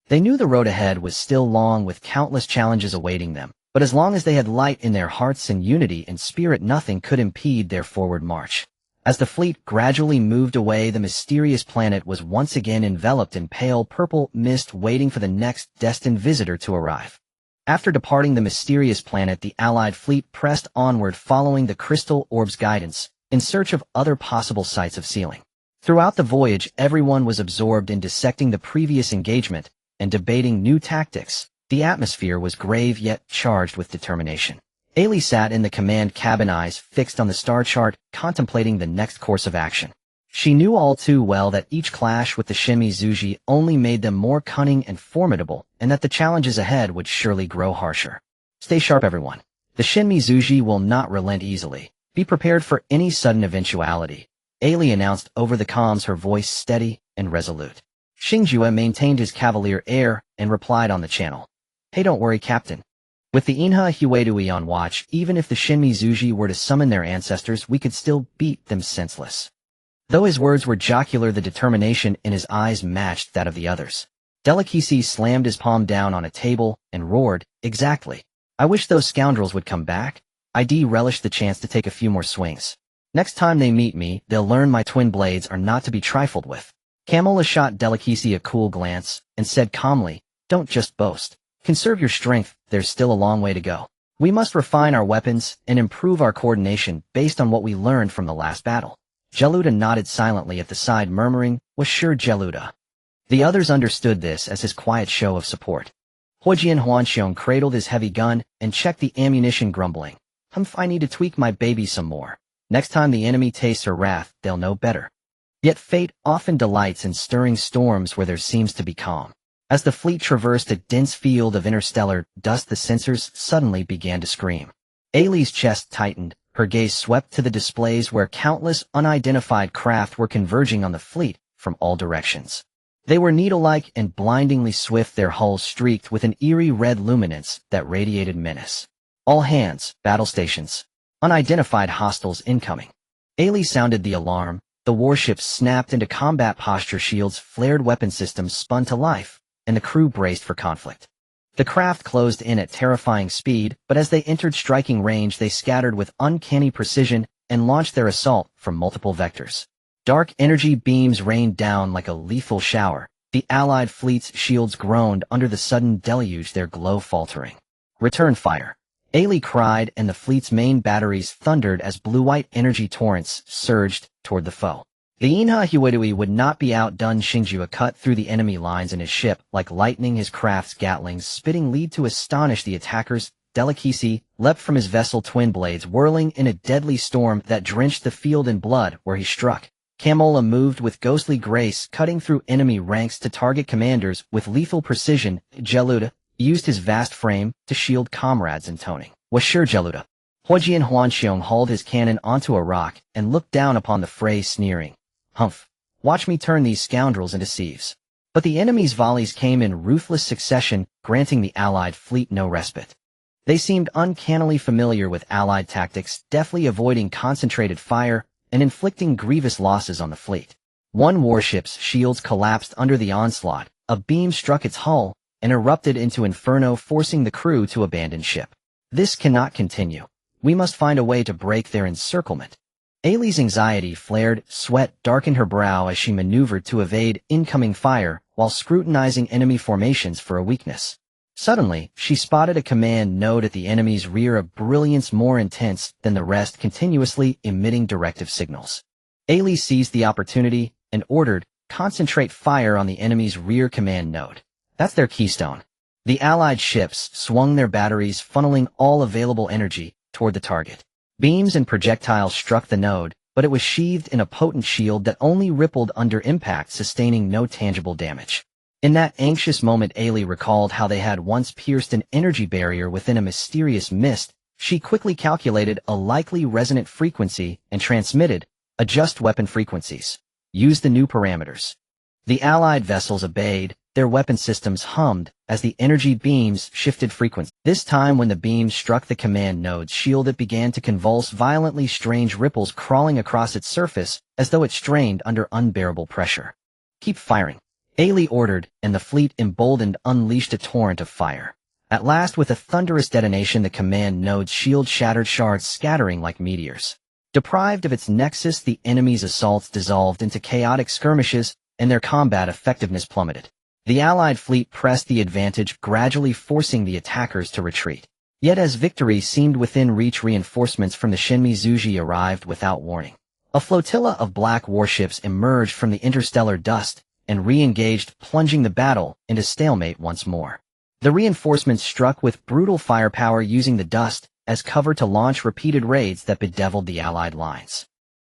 They knew the road ahead was still long, with countless challenges awaiting them, but as long as they had light in their hearts and unity in spirit, nothing could impede their forward march. As the fleet gradually moved away, the mysterious planet was once again enveloped in pale purple mist, waiting for the next destined visitor to arrive. After departing the mysterious planet, the Allied fleet pressed onward, following the crystal orb's guidance, in search of other possible sites of sealing. Throughout the voyage, everyone was absorbed in dissecting the previous engagement and debating new tactics. The atmosphere was grave yet charged with determination. Ailey sat in the command cabin, eyes fixed on the star chart, contemplating the next course of action. She knew all too well that each clash with the Shimizuji only made them more cunning and formidable, and that the challenges ahead would surely grow harsher. Stay sharp, everyone. The Shimizuji will not relent easily. Be prepared for any sudden eventuality, Ailey announced over the comms, her voice steady and resolute. Xingjue maintained his cavalier air and replied on the channel. Hey, don't worry, Captain. With the Inha Huedui on watch, even if the Shimizuji were to summon their ancestors, we could still beat them senseless. Though his words were jocular, the determination in his eyes matched that of the others. Delicacy slammed his palm down on a table and roared, "Exactly. I wish those scoundrels would come back. I'd relish the chance to take a few more swings. Next time they meet me, they'll learn my twin blades are not to be trifled with." Camola shot Delicacy a cool glance and said calmly, "Don't just boast. Conserve your strength, there's still a long way to go. We must refine our weapons and improve our coordination based on what we learned from the last battle." Geluda nodded silently at the side, murmuring, "Was sure, Geluda." The others understood this as his quiet show of support. Huojian Huanxiong cradled his heavy gun and checked the ammunition, grumbling, I need to tweak my baby some more. Next time the enemy tastes her wrath, they'll know better." Yet fate often delights in stirring storms where there seems to be calm. As the fleet traversed a dense field of interstellar dust, the sensors suddenly began to scream. Ailey's chest tightened, her gaze swept to the displays where countless unidentified craft were converging on the fleet from all directions. They were needle-like and blindingly swift, their hulls streaked with an eerie red luminance that radiated menace. "All hands, battle stations. Unidentified hostiles incoming." Ailey sounded the alarm. The warships snapped into combat posture, shields flared, weapon systems spun to life, and the crew braced for conflict. The craft closed in at terrifying speed, but as they entered striking range, they scattered with uncanny precision and launched their assault from multiple vectors. Dark energy beams rained down like a lethal shower. The Allied fleet's shields groaned under the sudden deluge, their glow faltering. "Return fire!" Ailey cried, and the fleet's main batteries thundered as blue-white energy torrents surged toward the foe. The Inha Huedui would not be outdone. Xingjue cut through the enemy lines in his ship like lightning, his craft's gatlings spitting lead to astonish the attackers. Delicacy leapt from his vessel, twin blades whirling in a deadly storm that drenched the field in blood where he struck. Camola moved with ghostly grace, cutting through enemy ranks to target commanders with lethal precision. Geluda used his vast frame to shield comrades, intoning, "Was sure, Geluda." Huojian Huanxiong hauled his cannon onto a rock and looked down upon the fray, sneering, "Humph, watch me turn these scoundrels into sieves." But the enemy's volleys came in ruthless succession, granting the Allied fleet no respite. They seemed uncannily familiar with Allied tactics, deftly avoiding concentrated fire and inflicting grievous losses on the fleet. One warship's shields collapsed under the onslaught, a beam struck its hull, and erupted into inferno, forcing the crew to abandon ship. "This cannot continue. We must find a way to break their encirclement." Ailey's anxiety flared, sweat darkened her brow as she maneuvered to evade incoming fire while scrutinizing enemy formations for a weakness. Suddenly, she spotted a command node at the enemy's rear, a brilliance more intense than the rest, continuously emitting directive signals. Ailey seized the opportunity and ordered, "Concentrate fire on the enemy's rear command node. That's their keystone." The Allied ships swung their batteries, funneling all available energy toward the target. Beams and projectiles struck the node, but it was sheathed in a potent shield that only rippled under impact, sustaining no tangible damage. In that anxious moment, Ailey recalled how they had once pierced an energy barrier within a mysterious mist. She quickly calculated a likely resonant frequency and transmitted, "Adjust weapon frequencies. Use the new parameters." The Allied vessels obeyed, their weapon systems hummed as the energy beams shifted frequency. This time, when the beams struck the command node's shield, it began to convulse violently, strange ripples crawling across its surface as though it strained under unbearable pressure. "Keep firing," Ailey ordered, and the fleet, emboldened, unleashed a torrent of fire. At last, with a thunderous detonation, the command node's shield shattered, shards scattering like meteors. Deprived of its nexus, the enemy's assaults dissolved into chaotic skirmishes, and their combat effectiveness plummeted. The Allied fleet pressed the advantage, gradually forcing the attackers to retreat. Yet as victory seemed within reach, reinforcements from the Shenmi Zuji arrived without warning. A flotilla of black warships emerged from the interstellar dust and re-engaged, plunging the battle into stalemate once more. The reinforcements struck with brutal firepower, using the dust as cover to launch repeated raids that bedeviled the Allied lines.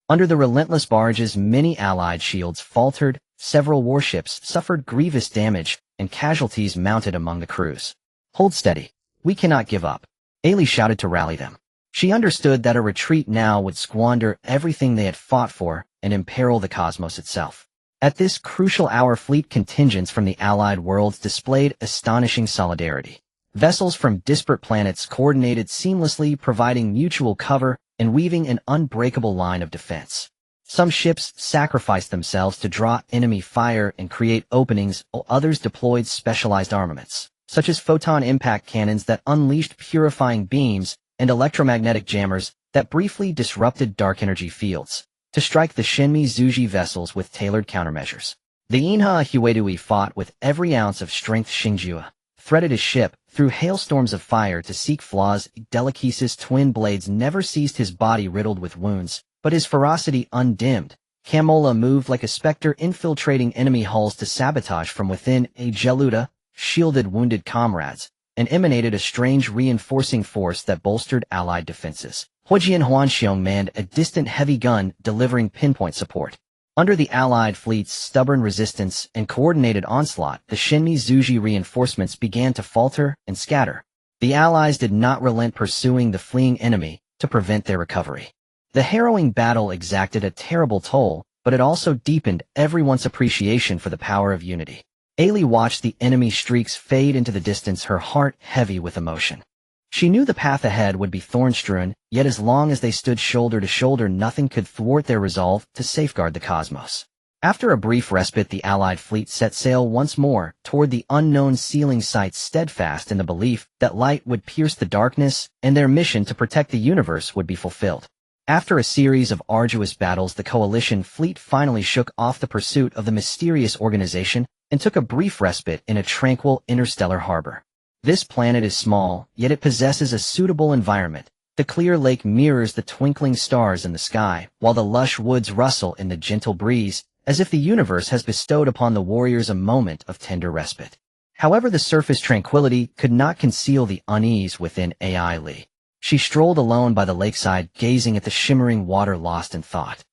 Under the relentless barrages, many Allied shields faltered, several warships suffered grievous damage, and casualties mounted among the crews. "Hold steady. We cannot give up," Ailey shouted to rally them. She understood that a retreat now would squander everything they had fought for and imperil the cosmos itself. At this crucial hour, fleet contingents from the Allied worlds displayed astonishing solidarity. Vessels from disparate planets coordinated seamlessly, providing mutual cover and weaving an unbreakable line of defense. Some ships sacrificed themselves to draw enemy fire and create openings, while others deployed specialized armaments, such as photon impact cannons that unleashed purifying beams and electromagnetic jammers that briefly disrupted dark energy fields, to strike the Shinmi Zuji vessels with tailored countermeasures. The Inha Huedui fought with every ounce of strength. Xingjue threaded his ship through hailstorms of fire to seek flaws. Delicace's twin blades never ceased, his body riddled with wounds, but his ferocity undimmed. Camola moved like a specter, infiltrating enemy hulls to sabotage from within. A Geluda shielded wounded comrades and emanated a strange reinforcing force that bolstered allied defenses. Huijian Huanxiong manned a distant heavy gun, delivering pinpoint support. Under the Allied fleet's stubborn resistance and coordinated onslaught, the Shinmi Zuji reinforcements began to falter and scatter. The Allies did not relent, pursuing the fleeing enemy to prevent their recovery. The harrowing battle exacted a terrible toll, but it also deepened everyone's appreciation for the power of unity. Ailey watched the enemy streaks fade into the distance, her heart heavy with emotion. She knew the path ahead would be thorn-strewn, yet as long as they stood shoulder to shoulder, nothing could thwart their resolve to safeguard the cosmos. After a brief respite, the Allied fleet set sail once more toward the unknown sealing sites, steadfast in the belief that light would pierce the darkness and their mission to protect the universe would be fulfilled. After a series of arduous battles, the coalition fleet finally shook off the pursuit of the mysterious organization and took a brief respite in a tranquil interstellar harbor. This planet is small, yet it possesses a suitable environment. The clear lake mirrors the twinkling stars in the sky, while the lush woods rustle in the gentle breeze, as if the universe has bestowed upon the warriors a moment of tender respite. However, the surface tranquility could not conceal the unease within Ai Lee. She strolled alone by the lakeside, gazing at the shimmering water, lost in thought.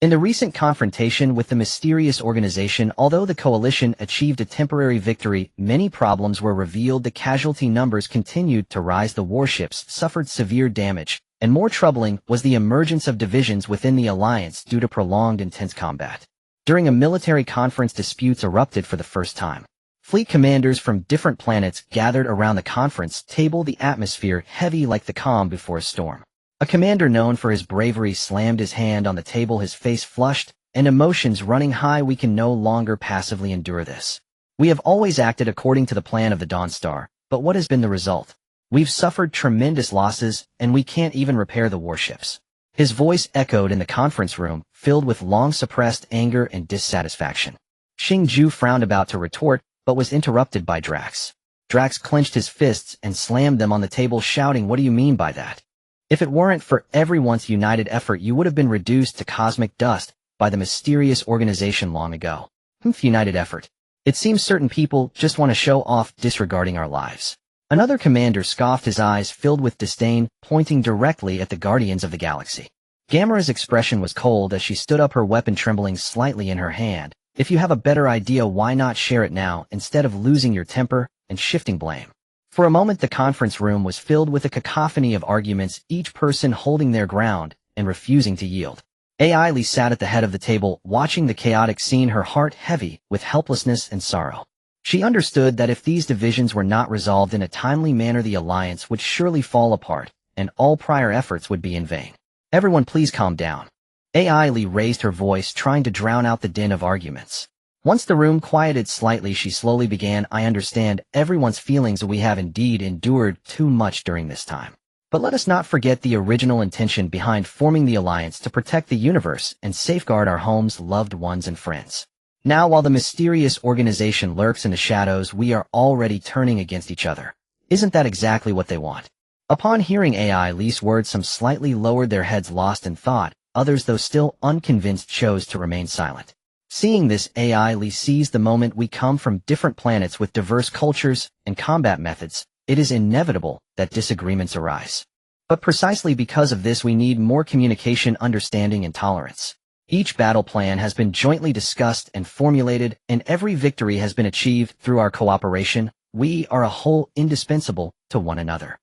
In the recent confrontation with the mysterious organization, although the coalition achieved a temporary victory, many problems were revealed. The casualty numbers continued to rise, the warships suffered severe damage, and more troubling was the emergence of divisions within the alliance due to prolonged intense combat. During a military conference, disputes erupted for the first time. Fleet commanders from different planets gathered around the conference table, the atmosphere heavy like the calm before a storm. A commander known for his bravery slammed his hand on the table, his face flushed, and emotions running high. We can no longer passively endure this. We have always acted according to the plan of the Dawn Star, but what has been the result? We've suffered tremendous losses, and we can't even repair the warships. His voice echoed in the conference room, filled with long-suppressed anger and dissatisfaction. Xingju frowned, about to retort, but was interrupted by Drax. Drax clenched his fists and slammed them on the table, shouting, "What do you mean by that? If it weren't for everyone's united effort, you would have been reduced to cosmic dust by the mysterious organization long ago." United effort. It seems certain people just want to show off, disregarding our lives. Another commander scoffed, his eyes filled with disdain, pointing directly at the Guardians of the Galaxy. Gamera's expression was cold as she stood up, her weapon trembling slightly in her hand. If you have a better idea, why not share it now, instead of losing your temper and shifting blame? For a moment, the conference room was filled with a cacophony of arguments, each person holding their ground and refusing to yield. Ai Lee sat at the head of the table, watching the chaotic scene, her heart heavy with helplessness and sorrow. She understood that if these divisions were not resolved in a timely manner, the alliance would surely fall apart, and all prior efforts would be in vain. "Everyone, please calm down." Ai Lee raised her voice, trying to drown out the din of arguments. Once the room quieted slightly, she slowly began, "I understand everyone's feelings. We have indeed endured too much during this time. But let us not forget the original intention behind forming the alliance, to protect the universe and safeguard our homes, loved ones, and friends. Now, while the mysterious organization lurks in the shadows, we are already turning against each other. Isn't that exactly what they want?" Upon hearing Ai Lee's words, some slightly lowered their heads, lost in thought. Others, though still unconvinced, chose to remain silent. Seeing this, Ai Lee seized the moment. "We come from different planets with diverse cultures and combat methods. It is inevitable that disagreements arise. But precisely because of this, we need more communication, understanding, and tolerance. Each battle plan has been jointly discussed and formulated, and every victory has been achieved through our cooperation. We are a whole, indispensable to one another."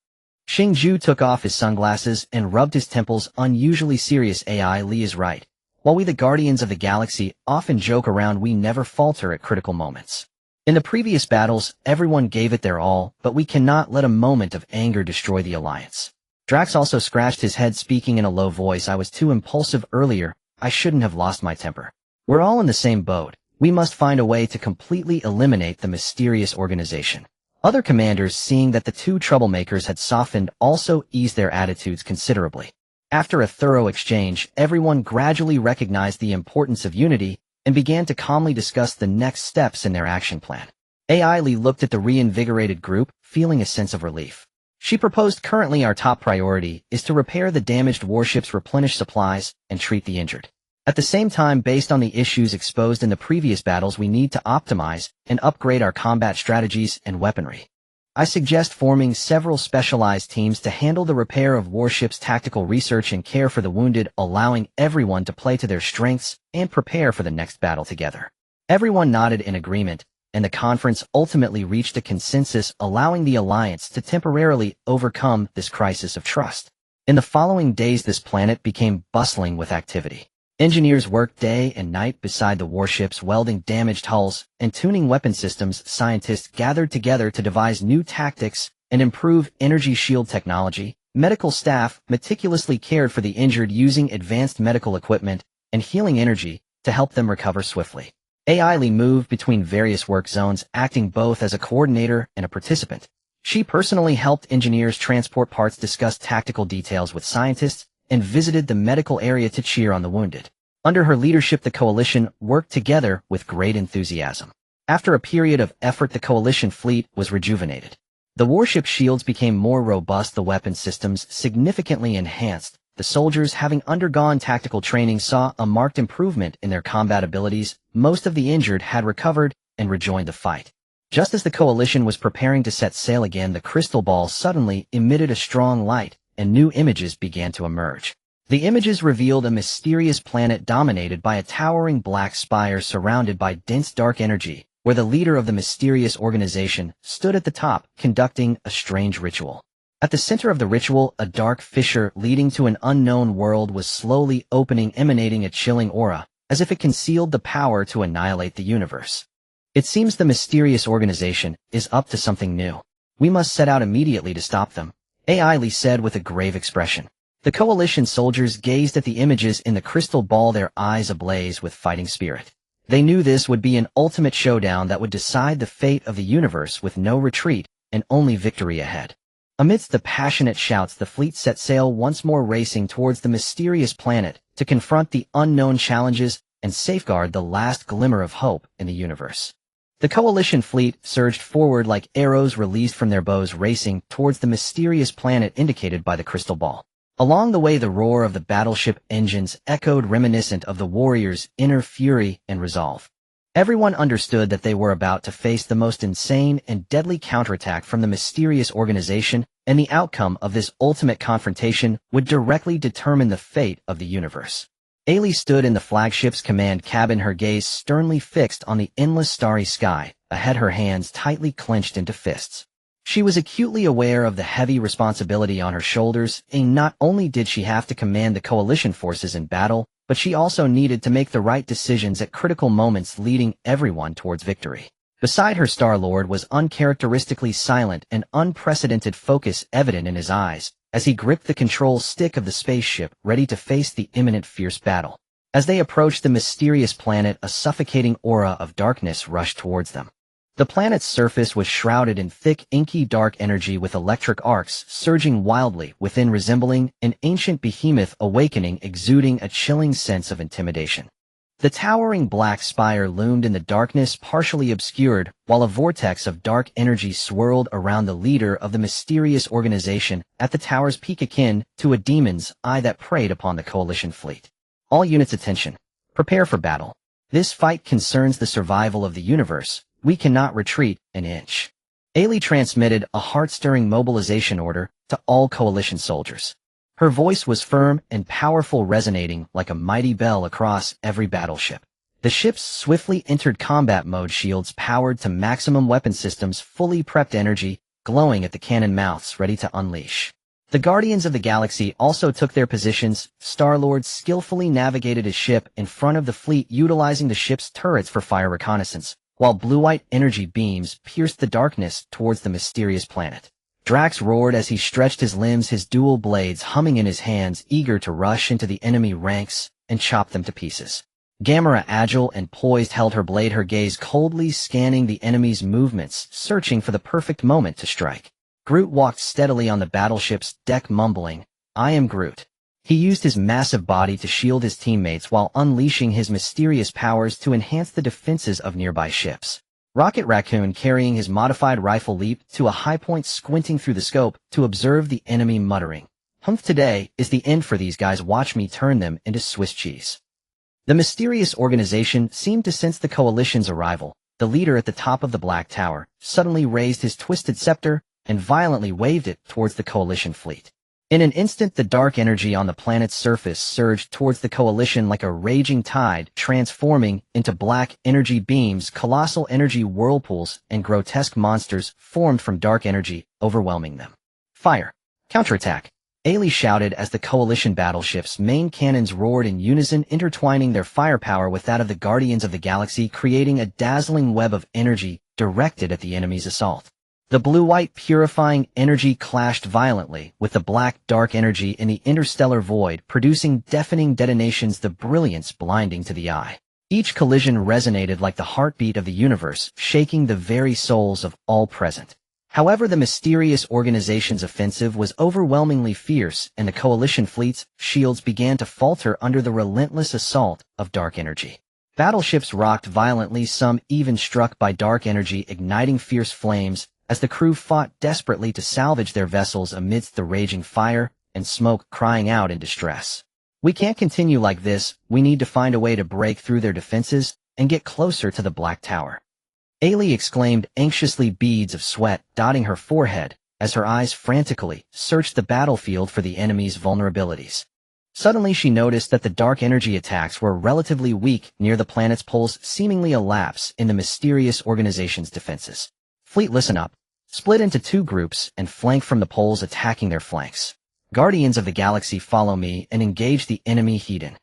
Xingju took off his sunglasses and rubbed his temples, unusually serious. Ai Lee is right. While we, the Guardians of the Galaxy, often joke around, we never falter at critical moments. In the previous battles, everyone gave it their all, but we cannot let a moment of anger destroy the alliance. Drax also scratched his head, speaking in a low voice. "I was too impulsive earlier. I shouldn't have lost my temper. We're all in the same boat. We must find a way to completely eliminate the mysterious organization. Other commanders, seeing that the two troublemakers had softened, also eased their attitudes considerably. After a thorough exchange, everyone gradually recognized the importance of unity and began to calmly discuss the next steps in their action plan. Lee looked at the reinvigorated group, feeling a sense of relief. She proposed, currently our top priority is to repair the damaged warships, replenish supplies, and treat the injured. At the same time, based on the issues exposed in the previous battles, we need to optimize and upgrade our combat strategies and weaponry. I suggest forming several specialized teams to handle the repair of warships, tactical research, and care for the wounded, allowing everyone to play to their strengths and prepare for the next battle together. Everyone nodded in agreement, and the conference ultimately reached a consensus, allowing the Alliance to temporarily overcome this crisis of trust. In the following days, this planet became bustling with activity. Engineers worked day and night beside the warships, welding damaged hulls and tuning weapon systems. Scientists gathered together to devise new tactics and improve energy shield technology. Medical staff meticulously cared for the injured using advanced medical equipment and healing energy to help them recover swiftly. Lee moved between various work zones, acting both as a coordinator and a participant. She personally helped engineers transport parts, discussed tactical details with scientists, and visited the medical area to cheer on the wounded. Under her leadership, the coalition worked together with great enthusiasm. After a period of effort, the coalition fleet was rejuvenated. The warship shields became more robust, the weapon systems significantly enhanced. The soldiers, having undergone tactical training, saw a marked improvement in their combat abilities. Most of the injured had recovered and rejoined the fight. Just as the coalition was preparing to set sail again, the crystal ball suddenly emitted a strong light, and new images began to emerge. The images revealed a mysterious planet dominated by a towering black spire surrounded by dense dark energy, where the leader of the mysterious organization stood at the top, conducting a strange ritual. At the center of the ritual, a dark fissure leading to an unknown world was slowly opening, emanating a chilling aura, as if it concealed the power to annihilate the universe. It seems the mysterious organization is up to something new. We must set out immediately to stop them, Lee said with a grave expression. The coalition soldiers gazed at the images in the crystal ball, their eyes ablaze with fighting spirit. They knew this would be an ultimate showdown that would decide the fate of the universe, with no retreat and only victory ahead. Amidst the passionate shouts, the fleet set sail once more, racing towards the mysterious planet to confront the unknown challenges and safeguard the last glimmer of hope in the universe. The coalition fleet surged forward like arrows released from their bows, racing towards the mysterious planet indicated by the crystal ball. Along the way, the roar of the battleship engines echoed, reminiscent of the warriors' inner fury and resolve. Everyone understood that they were about to face the most insane and deadly counterattack from the mysterious organization, and the outcome of this ultimate confrontation would directly determine the fate of the universe. Lee stood in the flagship's command cabin, her gaze sternly fixed on the endless starry sky ahead, her hands tightly clenched into fists. She was acutely aware of the heavy responsibility on her shoulders, and not only did she have to command the coalition forces in battle, but she also needed to make the right decisions at critical moments, leading everyone towards victory. Beside her, Star-Lord was uncharacteristically silent, an unprecedented focus evident in his eyes, as he gripped the control stick of the spaceship, ready to face the imminent fierce battle. As they approached the mysterious planet, a suffocating aura of darkness rushed towards them. The planet's surface was shrouded in thick, inky dark energy, with electric arcs surging wildly within, resembling an ancient behemoth awakening, exuding a chilling sense of intimidation. The towering black spire loomed in the darkness, partially obscured, while a vortex of dark energy swirled around the leader of the mysterious organization at the tower's peak, akin to a demon's eye that preyed upon the coalition fleet. All units, attention. Prepare for battle. This fight concerns the survival of the universe. We cannot retreat an inch. Lee transmitted a heart-stirring mobilization order to all coalition soldiers. Her voice was firm and powerful, resonating like a mighty bell across every battleship. The ships swiftly entered combat mode, shields powered to maximum, weapon systems fully prepped, energy glowing at the cannon mouths, ready to unleash. The Guardians of the Galaxy also took their positions. Star-Lord skillfully navigated his ship in front of the fleet, utilizing the ship's turrets for fire reconnaissance, while blue-white energy beams pierced the darkness towards the mysterious planet. Drax roared as he stretched his limbs, his dual blades humming in his hands, eager to rush into the enemy ranks. and chopped them to pieces. Gamera, agile and poised, held her blade, her gaze coldly scanning the enemy's movements, searching for the perfect moment to strike. Groot walked steadily on the battleship's deck, mumbling, "I am Groot." He used his massive body to shield his teammates while unleashing his mysterious powers to enhance the defenses of nearby ships. Rocket Raccoon, carrying his modified rifle, leaped to a high point, squinting through the scope to observe the enemy, muttering, "Humph, today is the end for these guys. Watch me turn them into Swiss cheese." The mysterious organization seemed to sense the coalition's arrival. The leader at the top of the Black Tower suddenly raised his twisted scepter and violently waved it towards the coalition fleet. In an instant, the dark energy on the planet's surface surged towards the coalition like a raging tide, transforming into black energy beams. Colossal energy whirlpools and grotesque monsters formed from dark energy, overwhelming them. "Fire! Counterattack!" Ailey shouted as the coalition battleship's main cannons roared in unison, intertwining their firepower with that of the Guardians of the Galaxy, creating a dazzling web of energy directed at the enemy's assault. The blue-white purifying energy clashed violently with the black dark energy in the interstellar void, producing deafening detonations, the brilliance blinding to the eye. Each collision resonated like the heartbeat of the universe, shaking the very souls of all present. However, the mysterious organization's offensive was overwhelmingly fierce, and the coalition fleet's shields began to falter under the relentless assault of dark energy. Battleships rocked violently, some even struck by dark energy, igniting fierce flames as the crew fought desperately to salvage their vessels amidst the raging fire and smoke, crying out in distress. "We can't continue like this. We need to find a way to break through their defenses and get closer to the Black Tower." Ailey exclaimed anxiously, beads of sweat dotting her forehead as her eyes frantically searched the battlefield for the enemy's vulnerabilities. Suddenly she noticed that the dark energy attacks were relatively weak near the planet's poles, seemingly a lapse in the mysterious organization's defenses. "Fleet, listen up. Split into two groups and flank from the poles, attacking their flanks. Guardians of the Galaxy, follow me and engage the enemy head-in."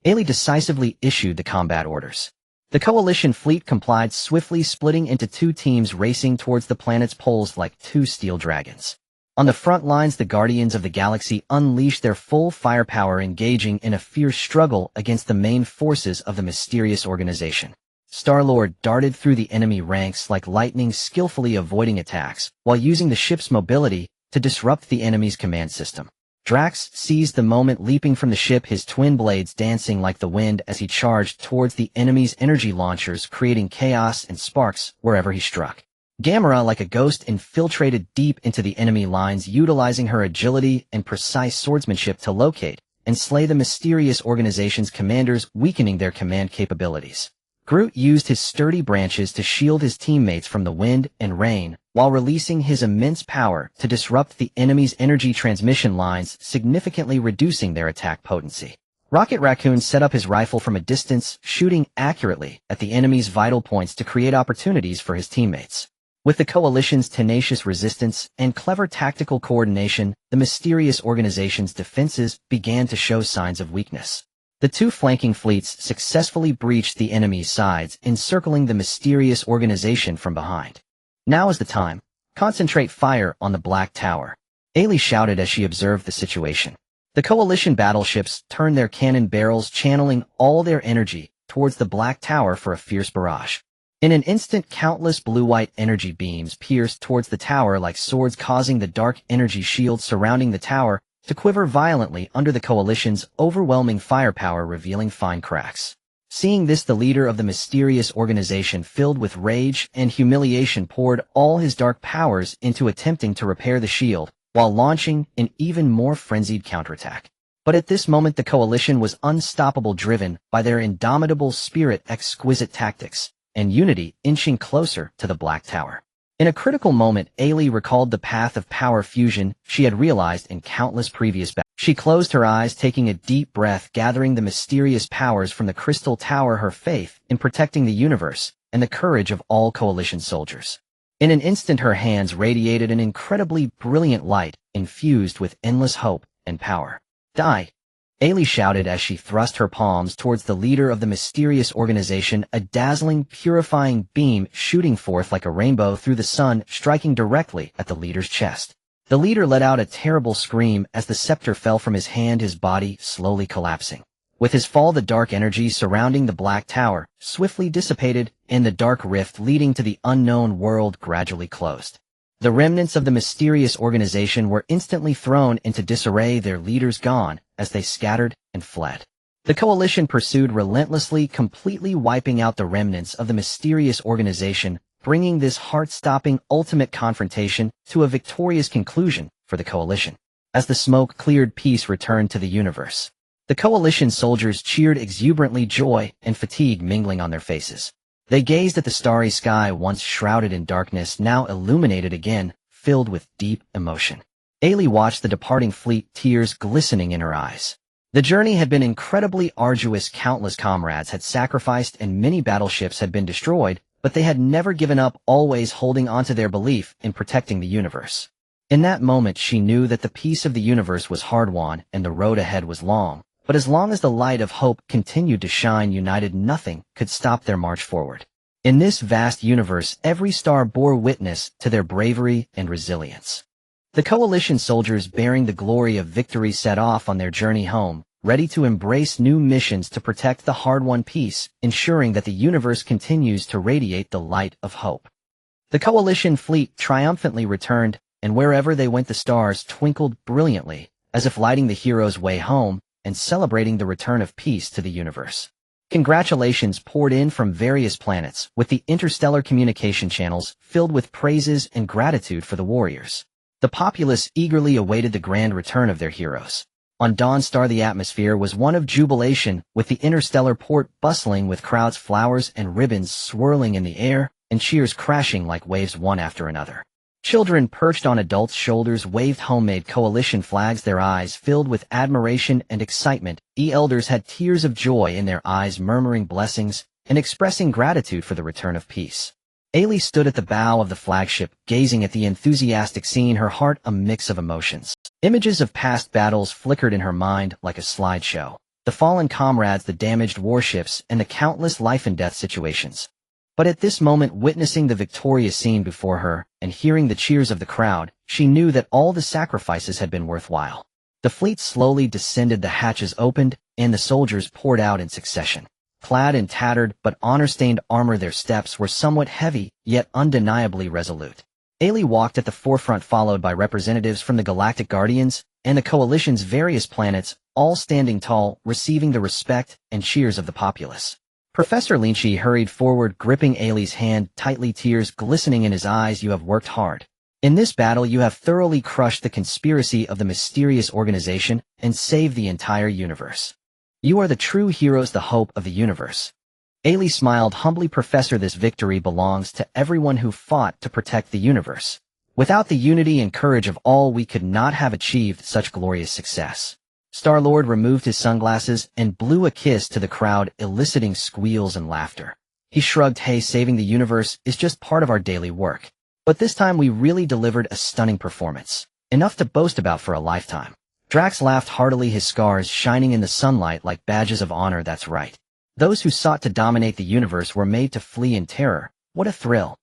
Ailey decisively issued the combat orders. The coalition fleet complied, swiftly splitting into two teams, racing towards the planet's poles like two steel dragons. On the front lines, the Guardians of the Galaxy unleashed their full firepower, engaging in a fierce struggle against the main forces of the mysterious organization. Star-Lord darted through the enemy ranks like lightning, skillfully avoiding attacks, while using the ship's mobility to disrupt the enemy's command system. Drax seized the moment, leaping from the ship, his twin blades dancing like the wind as he charged towards the enemy's energy launchers, creating chaos and sparks wherever he struck. Gamera, like a ghost, infiltrated deep into the enemy lines, utilizing her agility and precise swordsmanship to locate and slay the mysterious organization's commanders, weakening their command capabilities. Groot used his sturdy branches to shield his teammates from the wind and rain, while releasing his immense power to disrupt the enemy's energy transmission lines, significantly reducing their attack potency. Rocket Raccoon set up his rifle from a distance, shooting accurately at the enemy's vital points to create opportunities for his teammates. With the coalition's tenacious resistance and clever tactical coordination, the mysterious organization's defenses began to show signs of weakness. The two flanking fleets successfully breached the enemy's sides, encircling the mysterious organization from behind. "Now is the time. Concentrate fire on the Black Tower," Ailey shouted as she observed the situation. The coalition battleships turned their cannon barrels, channeling all their energy towards the Black Tower for a fierce barrage. In an instant, countless blue-white energy beams pierced towards the tower like swords, causing the dark energy shield surrounding the tower to quiver violently under the coalition's overwhelming firepower, revealing fine cracks. Seeing this, the leader of the mysterious organization, filled with rage and humiliation, poured all his dark powers into attempting to repair the shield, while launching an even more frenzied counterattack. But at this moment, the coalition was unstoppable, driven by their indomitable spirit, exquisite tactics, and unity, inching closer to the Black Tower. In a critical moment, Ailey recalled the path of power fusion she had realized in countless previous battles. She closed her eyes, taking a deep breath, gathering the mysterious powers from the Crystal Tower, her faith in protecting the universe, and the courage of all coalition soldiers. In an instant, her hands radiated an incredibly brilliant light, infused with endless hope and power. "Die!" Ailey shouted as she thrust her palms towards the leader of the mysterious organization, a dazzling, purifying beam shooting forth like a rainbow through the sun, striking directly at the leader's chest. The leader let out a terrible scream as the scepter fell from his hand, his body slowly collapsing. With his fall, the dark energy surrounding the Black Tower swiftly dissipated, and the dark rift leading to the unknown world gradually closed. The remnants of the mysterious organization were instantly thrown into disarray, their leaders gone, as they scattered and fled. The coalition pursued relentlessly, completely wiping out the remnants of the mysterious organization, bringing this heart-stopping ultimate confrontation to a victorious conclusion for the coalition. As the smoke cleared, peace returned to the universe. The coalition soldiers cheered exuberantly, joy and fatigue mingling on their faces. They gazed at the starry sky, once shrouded in darkness, now illuminated again, filled with deep emotion. Ailey watched the departing fleet, tears glistening in her eyes. The journey had been incredibly arduous, countless comrades had sacrificed and many battleships had been destroyed, but they had never given up, always holding onto their belief in protecting the universe. In that moment she knew that the peace of the universe was hard-won and the road ahead was long. But as long as the light of hope continued to shine united, nothing could stop their march forward. In this vast universe, every star bore witness to their bravery and resilience. The coalition soldiers, bearing the glory of victory, set off on their journey home, ready to embrace new missions to protect the hard-won peace, ensuring that the universe continues to radiate the light of hope. The coalition fleet triumphantly returned, and wherever they went the stars twinkled brilliantly, as if lighting the heroes' way home and celebrating the return of peace to the universe. Congratulations poured in from various planets, with the interstellar communication channels filled with praises and gratitude for the warriors. The populace eagerly awaited the grand return of their heroes. On Dawnstar, the atmosphere was one of jubilation, with the interstellar port bustling with crowds, flowers and ribbons swirling in the air, and cheers crashing like waves one after another. Children perched on adults' shoulders waved homemade coalition flags, their eyes filled with admiration and excitement. Elders had tears of joy in their eyes, murmuring blessings and expressing gratitude for the return of peace. Ailey stood at the bow of the flagship, gazing at the enthusiastic scene, her heart a mix of emotions. Images of past battles flickered in her mind like a slideshow. The fallen comrades, the damaged warships, and the countless life-and-death situations. But at this moment, witnessing the victorious scene before her and hearing the cheers of the crowd, she knew that all the sacrifices had been worthwhile. The fleet slowly descended, the hatches opened, and the soldiers poured out in succession. Clad in tattered but honor-stained armor, their steps were somewhat heavy, yet undeniably resolute. Ailey walked at the forefront, followed by representatives from the Galactic Guardians and the Coalition's various planets, all standing tall, receiving the respect and cheers of the populace. Professor Lynch hurried forward, gripping Ailey's hand tightly, tears glistening in his eyes. You have worked hard. In this battle you have thoroughly crushed the conspiracy of the mysterious organization and saved the entire universe. You are the true heroes, the hope of the universe. Ailey smiled humbly. Professor, this victory belongs to everyone who fought to protect the universe. Without the unity and courage of all, we could not have achieved such glorious success. Star-Lord removed his sunglasses and blew a kiss to the crowd, eliciting squeals and laughter. He shrugged. Hey, saving the universe is just part of our daily work. But this time we really delivered a stunning performance. Enough to boast about for a lifetime. Drax laughed heartily, his scars shining in the sunlight like badges of honor. That's right. Those who sought to dominate the universe were made to flee in terror. What a thrill.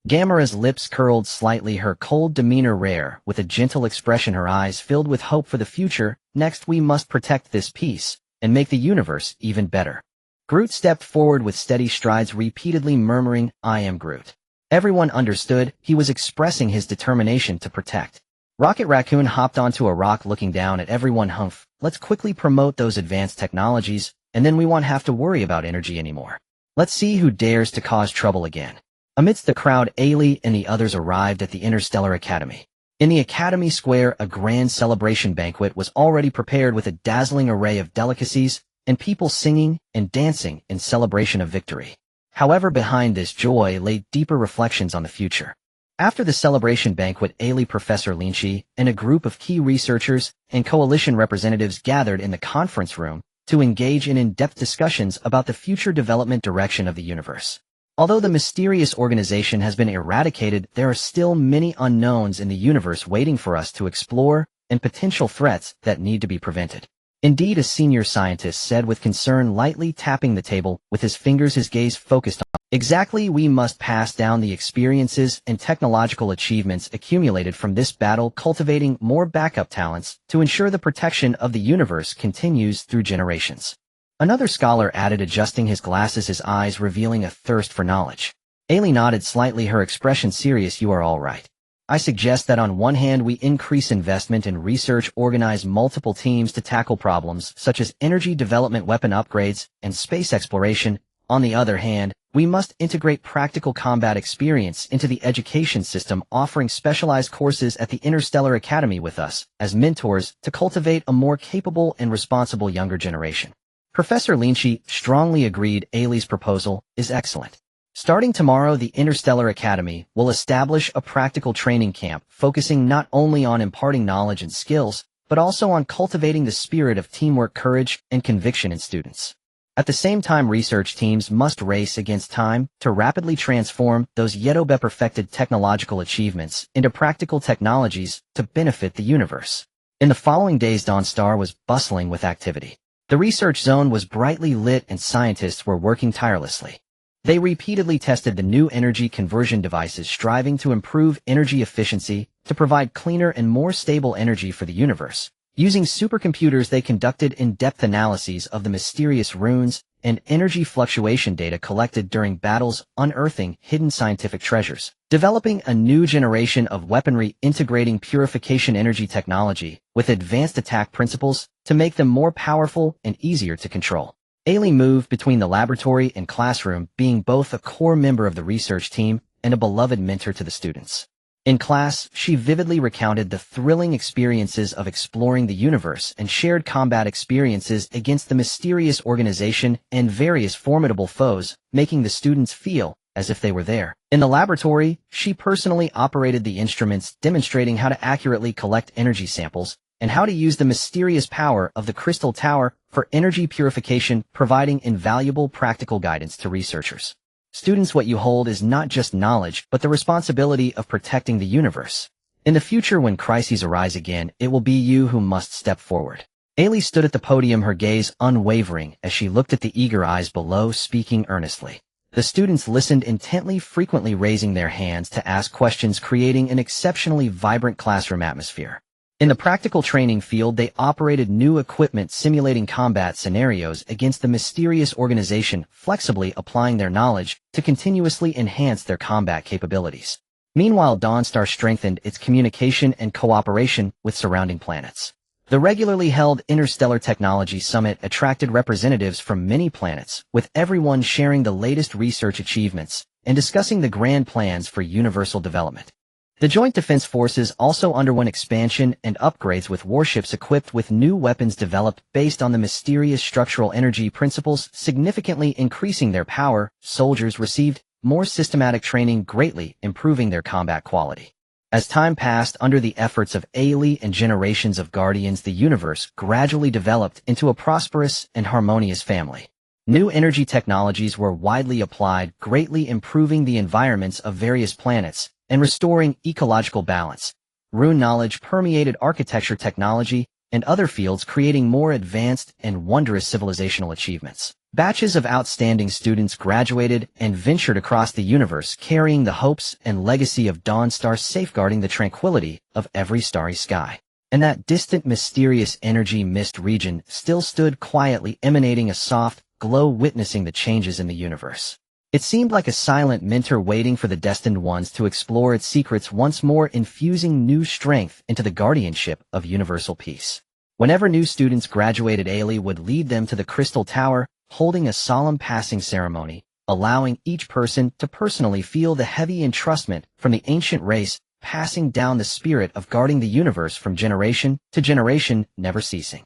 Gamera's lips curled slightly, her cold demeanor rare, with a gentle expression, her eyes filled with hope for the future. Next, we must protect this peace and make the universe even better. Groot stepped forward with steady strides, repeatedly murmuring, I am Groot. Everyone understood he was expressing his determination to protect. Rocket Raccoon hopped onto a rock, looking down at everyone. Humph, let's quickly promote those advanced technologies, and then we won't have to worry about energy anymore. Let's see who dares to cause trouble again. Amidst the crowd, Ailey and the others arrived at the Interstellar Academy. In the Academy Square, a grand celebration banquet was already prepared with a dazzling array of delicacies and people singing and dancing in celebration of victory. However, behind this joy lay deeper reflections on the future. After the celebration banquet, Ailey, Professor Lynch, and a group of key researchers and coalition representatives gathered in the conference room to engage in in-depth discussions about the future development direction of the universe. Although the mysterious organization has been eradicated, there are still many unknowns in the universe waiting for us to explore and potential threats that need to be prevented. Indeed, a senior scientist said with concern, lightly tapping the table with his fingers, his gaze focused on exactly. We must pass down the experiences and technological achievements accumulated from this battle, cultivating more backup talents to ensure the protection of the universe continues through generations. Another scholar added, adjusting his glasses, his eyes revealing a thirst for knowledge. Ailey nodded slightly, her expression serious. You are all right. I suggest that on one hand we increase investment in research, organize multiple teams to tackle problems such as energy development, weapon upgrades, and space exploration. On the other hand, we must integrate practical combat experience into the education system, offering specialized courses at the Interstellar Academy with us as mentors to cultivate a more capable and responsible younger generation. Professor Lynch strongly agreed. Ailey's proposal is excellent. Starting tomorrow, the Interstellar Academy will establish a practical training camp focusing not only on imparting knowledge and skills, but also on cultivating the spirit of teamwork, courage, and conviction in students. At the same time, research teams must race against time to rapidly transform those yet-to-be-perfected technological achievements into practical technologies to benefit the universe. In the following days, Dawnstar was bustling with activity. The research zone was brightly lit and scientists were working tirelessly. They repeatedly tested the new energy conversion devices, striving to improve energy efficiency to provide cleaner and more stable energy for the universe. Using supercomputers, they conducted in-depth analyses of the mysterious runes and energy fluctuation data collected during battles, unearthing hidden scientific treasures. Developing a new generation of weaponry, integrating purification energy technology with advanced attack principles to make them more powerful and easier to control. Ailey moved between the laboratory and classroom, being both a core member of the research team and a beloved mentor to the students. In class, she vividly recounted the thrilling experiences of exploring the universe and shared combat experiences against the mysterious organization and various formidable foes, making the students feel as if they were there. In the laboratory, she personally operated the instruments, demonstrating how to accurately collect energy samples and how to use the mysterious power of the Crystal Tower for energy purification, providing invaluable practical guidance to researchers. Students, what you hold is not just knowledge, but the responsibility of protecting the universe. In the future, when crises arise again, it will be you who must step forward. Ailey stood at the podium, her gaze unwavering as she looked at the eager eyes below, speaking earnestly. The students listened intently, frequently raising their hands to ask questions, creating an exceptionally vibrant classroom atmosphere. In the practical training field, they operated new equipment simulating combat scenarios against the mysterious organization, flexibly applying their knowledge to continuously enhance their combat capabilities. Meanwhile, Dawnstar strengthened its communication and cooperation with surrounding planets. The regularly held Interstellar Technology Summit attracted representatives from many planets, with everyone sharing the latest research achievements and discussing the grand plans for universal development. The Joint Defense Forces also underwent expansion and upgrades, with warships equipped with new weapons developed based on the mysterious structural energy principles, significantly increasing their power. Soldiers received more systematic training, greatly improving their combat quality. As time passed, under the efforts of Ailey and generations of Guardians, the universe gradually developed into a prosperous and harmonious family. New energy technologies were widely applied, greatly improving the environments of various planets and restoring ecological balance. Rune knowledge permeated architecture, technology, and other fields, creating more advanced and wondrous civilizational achievements. Batches of outstanding students graduated and ventured across the universe, carrying the hopes and legacy of Dawnstar, safeguarding the tranquility of every starry sky. And that distant, mysterious energy mist region still stood quietly, emanating a soft glow, witnessing the changes in the universe. It seemed like a silent mentor waiting for the destined ones to explore its secrets, once more infusing new strength into the guardianship of universal peace. Whenever new students graduated, Ailey would lead them to the Crystal Tower, holding a solemn passing ceremony, allowing each person to personally feel the heavy entrustment from the ancient race, passing down the spirit of guarding the universe from generation to generation, never ceasing.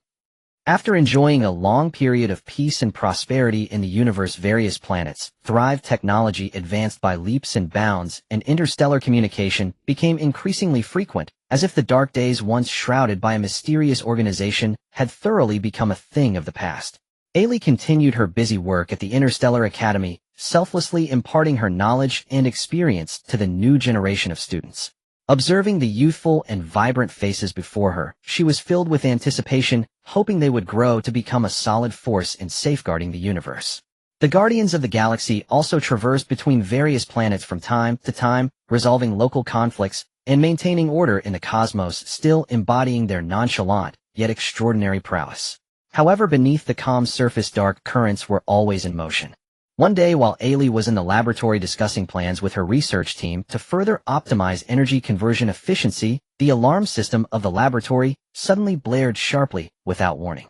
After enjoying a long period of peace and prosperity in the universe, various planets thrived. Technology advanced by leaps and bounds, and interstellar communication became increasingly frequent, as if the dark days once shrouded by a mysterious organization had thoroughly become a thing of the past. Ailey continued her busy work at the Interstellar Academy, selflessly imparting her knowledge and experience to the new generation of students. Observing the youthful and vibrant faces before her, she was filled with anticipation, hoping they would grow to become a solid force in safeguarding the universe. The Guardians of the Galaxy also traversed between various planets from time to time, resolving local conflicts and maintaining order in the cosmos, still embodying their nonchalant yet extraordinary prowess. However, beneath the calm surface dark currents were always in motion. One day while Ailey was in the laboratory discussing plans with her research team to further optimize energy conversion efficiency, the alarm system of the laboratory suddenly blared sharply without warning.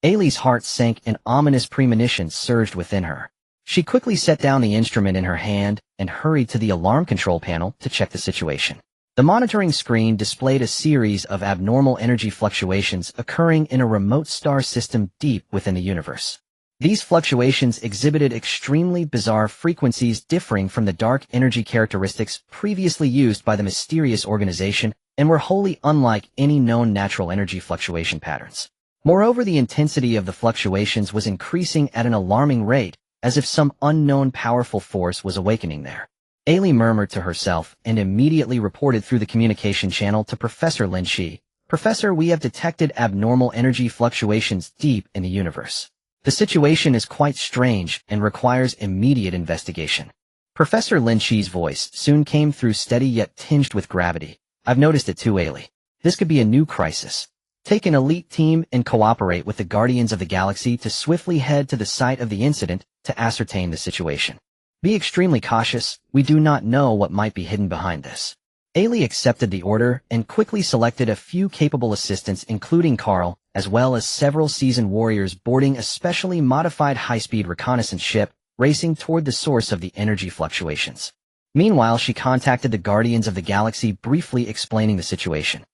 Ailey's heart sank and ominous premonitions surged within her. She quickly set down the instrument in her hand and hurried to the alarm control panel to check the situation. The monitoring screen displayed a series of abnormal energy fluctuations occurring in a remote star system deep within the universe. These fluctuations exhibited extremely bizarre frequencies differing from the dark energy characteristics previously used by the mysterious organization and were wholly unlike any known natural energy fluctuation patterns. Moreover, the intensity of the fluctuations was increasing at an alarming rate, as if some unknown powerful force was awakening there. Ailey murmured to herself and immediately reported through the communication channel to Professor Lynch. "Professor, we have detected abnormal energy fluctuations deep in the universe. The situation is quite strange and requires immediate investigation." Professor Lynch's voice soon came through, steady yet tinged with gravity. "I've noticed it too, Ailey. This could be a new crisis. Take an elite team and cooperate with the Guardians of the Galaxy to swiftly head to the site of the incident to ascertain the situation. Be extremely cautious. We do not know what might be hidden behind this." Ailey accepted the order and quickly selected a few capable assistants, including Carl, as well as several seasoned warriors boarding a specially modified high-speed reconnaissance ship, racing toward the source of the energy fluctuations. Meanwhile, she contacted the Guardians of the Galaxy, briefly explaining the situation.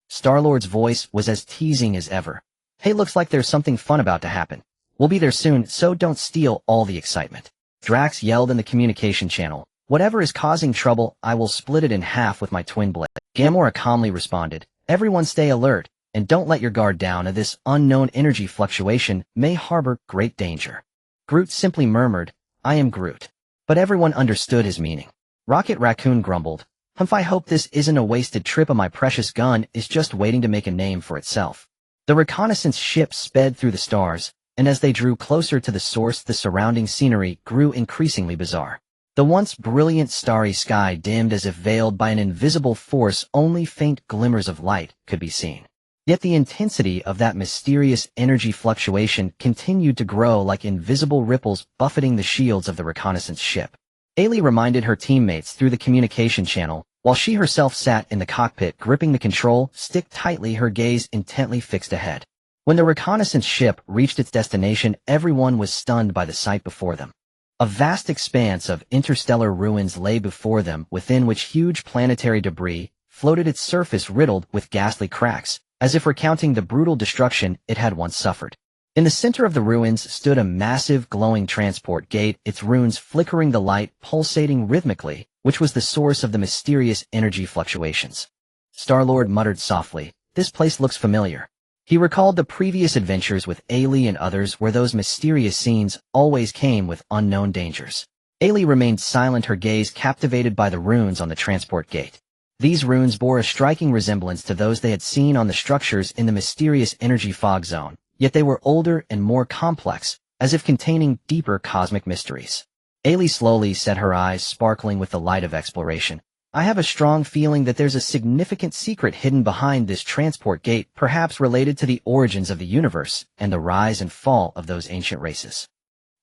Star-Lord's voice was as teasing as ever. "Hey, looks like there's something fun about to happen. We'll be there soon, so don't steal all the excitement." Drax yelled in the communication channel, "Whatever is causing trouble, I will split it in half with my twin blade." Gamora calmly responded, "Everyone stay alert, and don't let your guard down, as this unknown energy fluctuation may harbor great danger." Groot simply murmured, "I am Groot." But everyone understood his meaning. Rocket Raccoon grumbled, I hope this isn't a wasted trip, and my precious gun is just waiting to make a name for itself." The reconnaissance ship sped through the stars, and as they drew closer to the source, the surrounding scenery grew increasingly bizarre. The once brilliant starry sky dimmed as if veiled by an invisible force. Only faint glimmers of light could be seen. Yet the intensity of that mysterious energy fluctuation continued to grow like invisible ripples buffeting the shields of the reconnaissance ship. Ailey reminded her teammates through the communication channel, while she herself sat in the cockpit gripping the control stick tightly, her gaze intently fixed ahead. When the reconnaissance ship reached its destination, everyone was stunned by the sight before them. A vast expanse of interstellar ruins lay before them, within which huge planetary debris floated, its surface riddled with ghastly cracks, as if recounting the brutal destruction it had once suffered. In the center of the ruins stood a massive glowing transport gate, its runes flickering, the light pulsating rhythmically, which was the source of the mysterious energy fluctuations. Star-Lord muttered softly, "This place looks familiar." He recalled the previous adventures with Ailey and others, where those mysterious scenes always came with unknown dangers. Ailey remained silent, her gaze captivated by the runes on the transport gate. These runes bore a striking resemblance to those they had seen on the structures in the mysterious energy fog zone, yet they were older and more complex, as if containing deeper cosmic mysteries. Ailey slowly set, her eyes sparkling with the light of exploration. "I have a strong feeling that there's a significant secret hidden behind this transport gate, perhaps related to the origins of the universe and the rise and fall of those ancient races."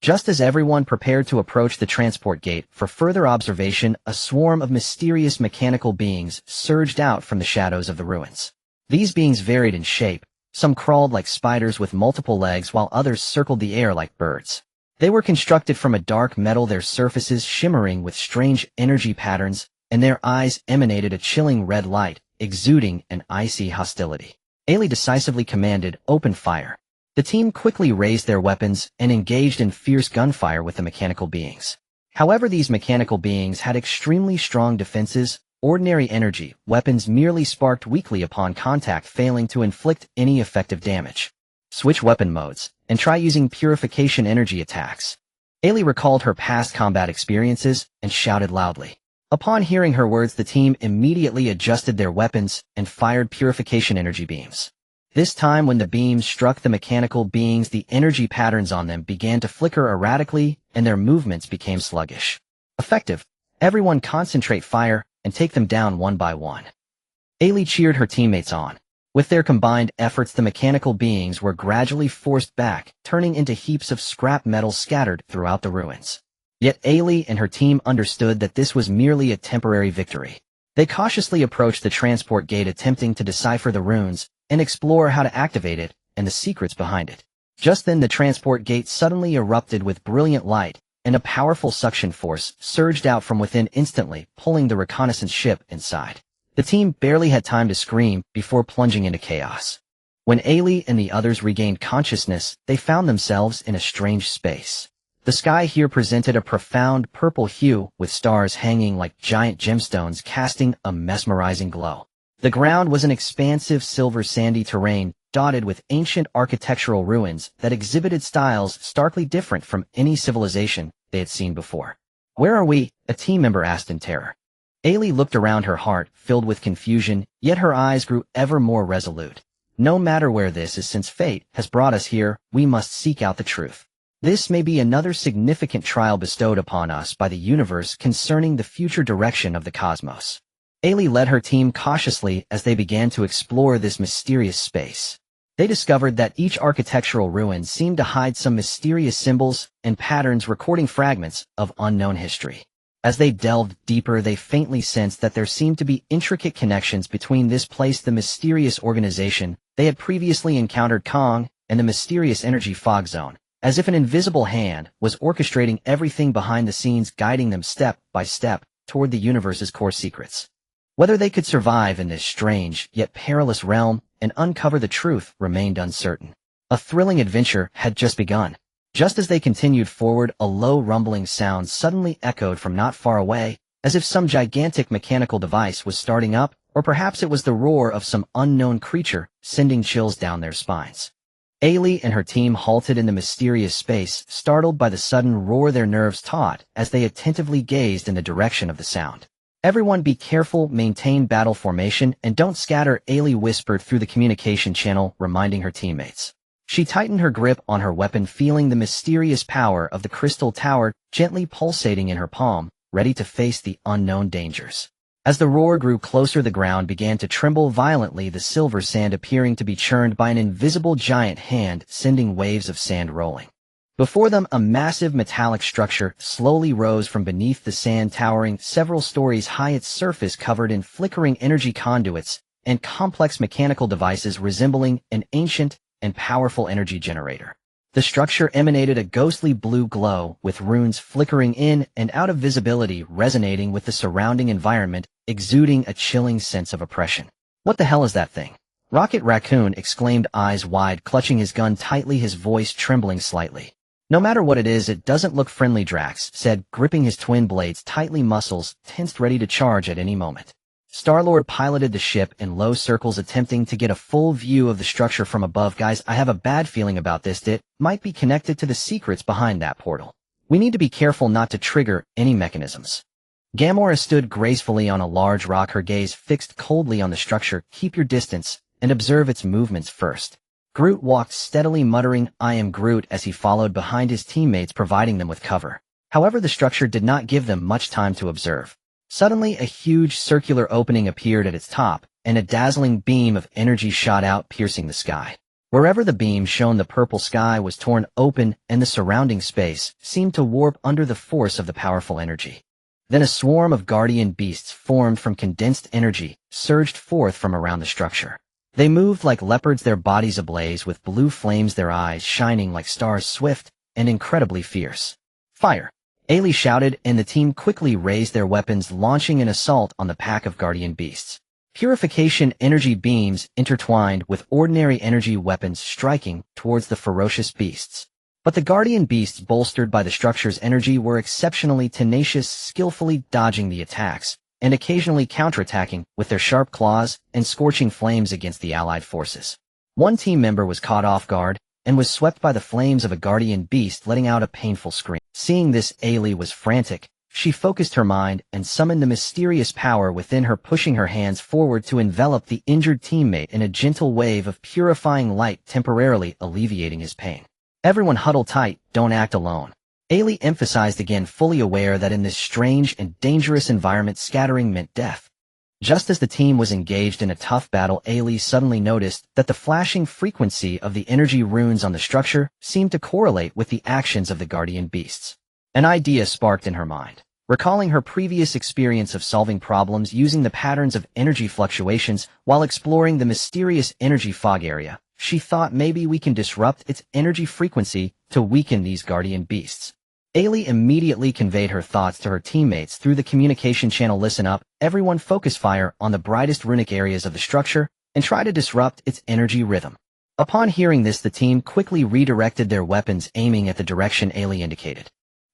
Just as everyone prepared to approach the transport gate for further observation, a swarm of mysterious mechanical beings surged out from the shadows of the ruins. These beings varied in shape. Some crawled like spiders with multiple legs, while others circled the air like birds. They were constructed from a dark metal, their surfaces shimmering with strange energy patterns, and their eyes emanated a chilling red light, exuding an icy hostility. Ailey decisively commanded, "Open fire." The team quickly raised their weapons and engaged in fierce gunfire with the mechanical beings. However, these mechanical beings had extremely strong defenses. Ordinary energy weapons merely sparked weakly upon contact, failing to inflict any effective damage. Switch weapon modes, and try using purification energy attacks. Ailey recalled her past combat experiences and shouted loudly. Upon hearing her words, the team immediately adjusted their weapons and fired purification energy beams. This time, when the beams struck the mechanical beings, the energy patterns on them began to flicker erratically, and their movements became sluggish. "Effective. Everyone concentrate fire and take them down one by one." Ailey cheered her teammates on. With their combined efforts, the mechanical beings were gradually forced back, turning into heaps of scrap metal scattered throughout the ruins. Yet Ailey and her team understood that this was merely a temporary victory. They cautiously approached the transport gate, attempting to decipher the runes and explore how to activate it and the secrets behind it. Just then the transport gate suddenly erupted with brilliant light, and a powerful suction force surged out from within, instantly pulling the reconnaissance ship inside. The team barely had time to scream before plunging into chaos. When Ailey and the others regained consciousness, they found themselves in a strange space. The sky here presented a profound purple hue, with stars hanging like giant gemstones casting a mesmerizing glow. The ground was an expansive silver sandy terrain, dotted with ancient architectural ruins that exhibited styles starkly different from any civilization they had seen before. "Where are we?" a team member asked in terror. Ailey looked around, her heart filled with confusion, yet her eyes grew ever more resolute. "No matter where this is, since fate has brought us here, we must seek out the truth. This may be another significant trial bestowed upon us by the universe concerning the future direction of the cosmos." Ailey led her team cautiously as they began to explore this mysterious space. They discovered that each architectural ruin seemed to hide some mysterious symbols and patterns, recording fragments of unknown history. As they delved deeper, they faintly sensed that there seemed to be intricate connections between this place, the mysterious organization they had previously encountered, Kong, and the mysterious energy fog zone, as if an invisible hand was orchestrating everything behind the scenes, guiding them step by step toward the universe's core secrets. Whether they could survive in this strange yet perilous realm and uncover the truth remained uncertain. A thrilling adventure had just begun. Just as they continued forward, a low rumbling sound suddenly echoed from not far away, as if some gigantic mechanical device was starting up, or perhaps it was the roar of some unknown creature, sending chills down their spines. Ailey and her team halted in the mysterious space, startled by the sudden roar, their nerves taut as they attentively gazed in the direction of the sound. "Everyone be careful, maintain battle formation, and don't scatter," Ailey whispered through the communication channel, reminding her teammates. She tightened her grip on her weapon, feeling the mysterious power of the crystal tower gently pulsating in her palm, ready to face the unknown dangers. As the roar grew closer, the ground began to tremble violently, the silver sand appearing to be churned by an invisible giant hand, sending waves of sand rolling. Before them, a massive metallic structure slowly rose from beneath the sand, towering several stories high, its surface covered in flickering energy conduits and complex mechanical devices resembling an ancient and powerful energy generator. The structure emanated a ghostly blue glow, with runes flickering in and out of visibility, resonating with the surrounding environment, exuding a chilling sense of oppression. "What the hell is that thing?" Rocket Raccoon exclaimed, eyes wide, clutching his gun tightly, his voice trembling slightly. "No matter what it is, it doesn't look friendly," Drax said, gripping his twin blades tightly, muscles tensed, ready to charge at any moment. Star-Lord piloted the ship in low circles, attempting to get a full view of the structure from above. "Guys, I have a bad feeling about this. It might be connected to the secrets behind that portal. We need to be careful not to trigger any mechanisms." Gamora stood gracefully on a large rock, her gaze fixed coldly on the structure. "Keep your distance and observe its movements first." Groot walked steadily, muttering, "I am Groot," as he followed behind his teammates, providing them with cover. However, the structure did not give them much time to observe. Suddenly, a huge circular opening appeared at its top, and a dazzling beam of energy shot out, piercing the sky. Wherever the beam shone, the purple sky was torn open, and the surrounding space seemed to warp under the force of the powerful energy. Then a swarm of guardian beasts formed from condensed energy surged forth from around the structure. They moved like leopards, their bodies ablaze with blue flames, their eyes shining like stars, swift and incredibly fierce. "Fire!" Ailey shouted, and the team quickly raised their weapons, launching an assault on the pack of guardian beasts. Purification energy beams intertwined with ordinary energy weapons, striking towards the ferocious beasts. But the guardian beasts, bolstered by the structure's energy, were exceptionally tenacious, skillfully dodging the attacks and occasionally counterattacking with their sharp claws and scorching flames against the allied forces. One team member was caught off guard and was swept by the flames of a guardian beast, letting out a painful scream. Seeing this, Ailey was frantic. She focused her mind and summoned the mysterious power within her, pushing her hands forward to envelop the injured teammate in a gentle wave of purifying light, temporarily alleviating his pain. "Everyone huddle tight, don't act alone." Ailey emphasized again, fully aware that in this strange and dangerous environment, scattering meant death. Just as the team was engaged in a tough battle, Ailey suddenly noticed that the flashing frequency of the energy runes on the structure seemed to correlate with the actions of the guardian beasts. An idea sparked in her mind. Recalling her previous experience of solving problems using the patterns of energy fluctuations while exploring the mysterious energy fog area, she thought maybe we can disrupt its energy frequency to weaken these guardian beasts. Ailey immediately conveyed her thoughts to her teammates through the communication channel. Listen up, everyone, focus fire on the brightest runic areas of the structure and try to disrupt its energy rhythm. Upon hearing this, the team quickly redirected their weapons, aiming at the direction Ailey indicated.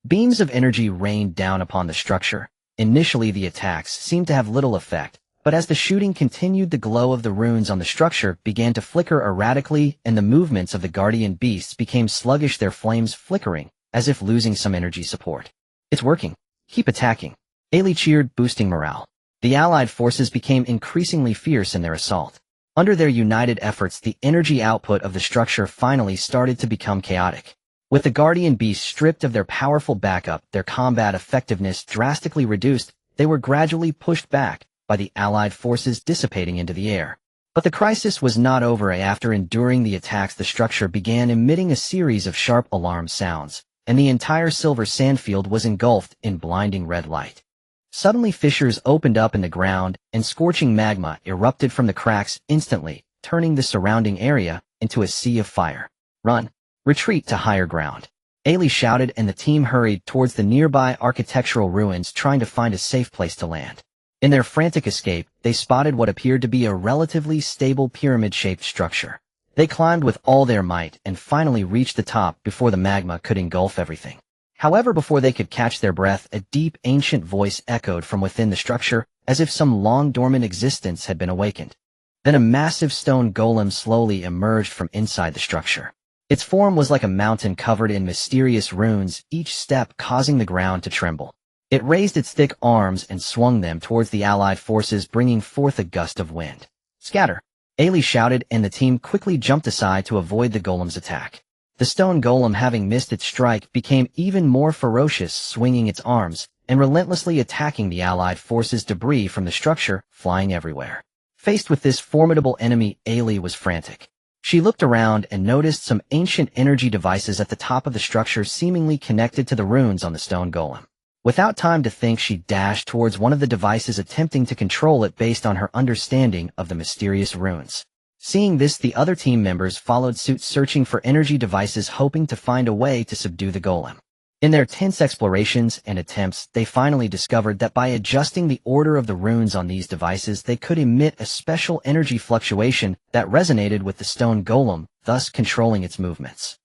Beams of energy rained down upon the structure. Initially, the attacks seemed to have little effect, but as the shooting continued, the glow of the runes on the structure began to flicker erratically and the movements of the guardian beasts became sluggish, their flames flickering, as if losing some energy support. It's working. Keep attacking. Ailey cheered, boosting morale. The Allied forces became increasingly fierce in their assault. Under their united efforts, the energy output of the structure finally started to become chaotic. With the guardian beasts stripped of their powerful backup, their combat effectiveness drastically reduced, they were gradually pushed back by the Allied forces dissipating into the air. But the crisis was not over. After enduring the attacks, the structure began emitting a series of sharp alarm sounds, and the entire silver sandfield was engulfed in blinding red light. Suddenly, fissures opened up in the ground, and scorching magma erupted from the cracks, instantly turning the surrounding area into a sea of fire. Run! Retreat to higher ground. Ailey shouted, and the team hurried towards the nearby architectural ruins, trying to find a safe place to land. In their frantic escape, they spotted what appeared to be a relatively stable pyramid-shaped structure. They climbed with all their might and finally reached the top before the magma could engulf everything. However, before they could catch their breath, a deep, ancient voice echoed from within the structure, as if some long-dormant existence had been awakened. Then a massive stone golem slowly emerged from inside the structure. Its form was like a mountain covered in mysterious runes, each step causing the ground to tremble. It raised its thick arms and swung them towards the Allied forces, bringing forth a gust of wind. Scatter! Ailey shouted, and the team quickly jumped aside to avoid the golem's attack. The stone golem, having missed its strike, became even more ferocious, swinging its arms and relentlessly attacking the Allied forces. Debris from the structure flying everywhere. Faced with this formidable enemy, Ailey was frantic. She looked around and noticed some ancient energy devices at the top of the structure, seemingly connected to the runes on the stone golem. Without time to think, she dashed towards one of the devices, attempting to control it based on her understanding of the mysterious runes. Seeing this, the other team members followed suit, searching for energy devices, hoping to find a way to subdue the golem. In their tense explorations and attempts, they finally discovered that by adjusting the order of the runes on these devices, they could emit a special energy fluctuation that resonated with the stone golem, thus controlling its movements.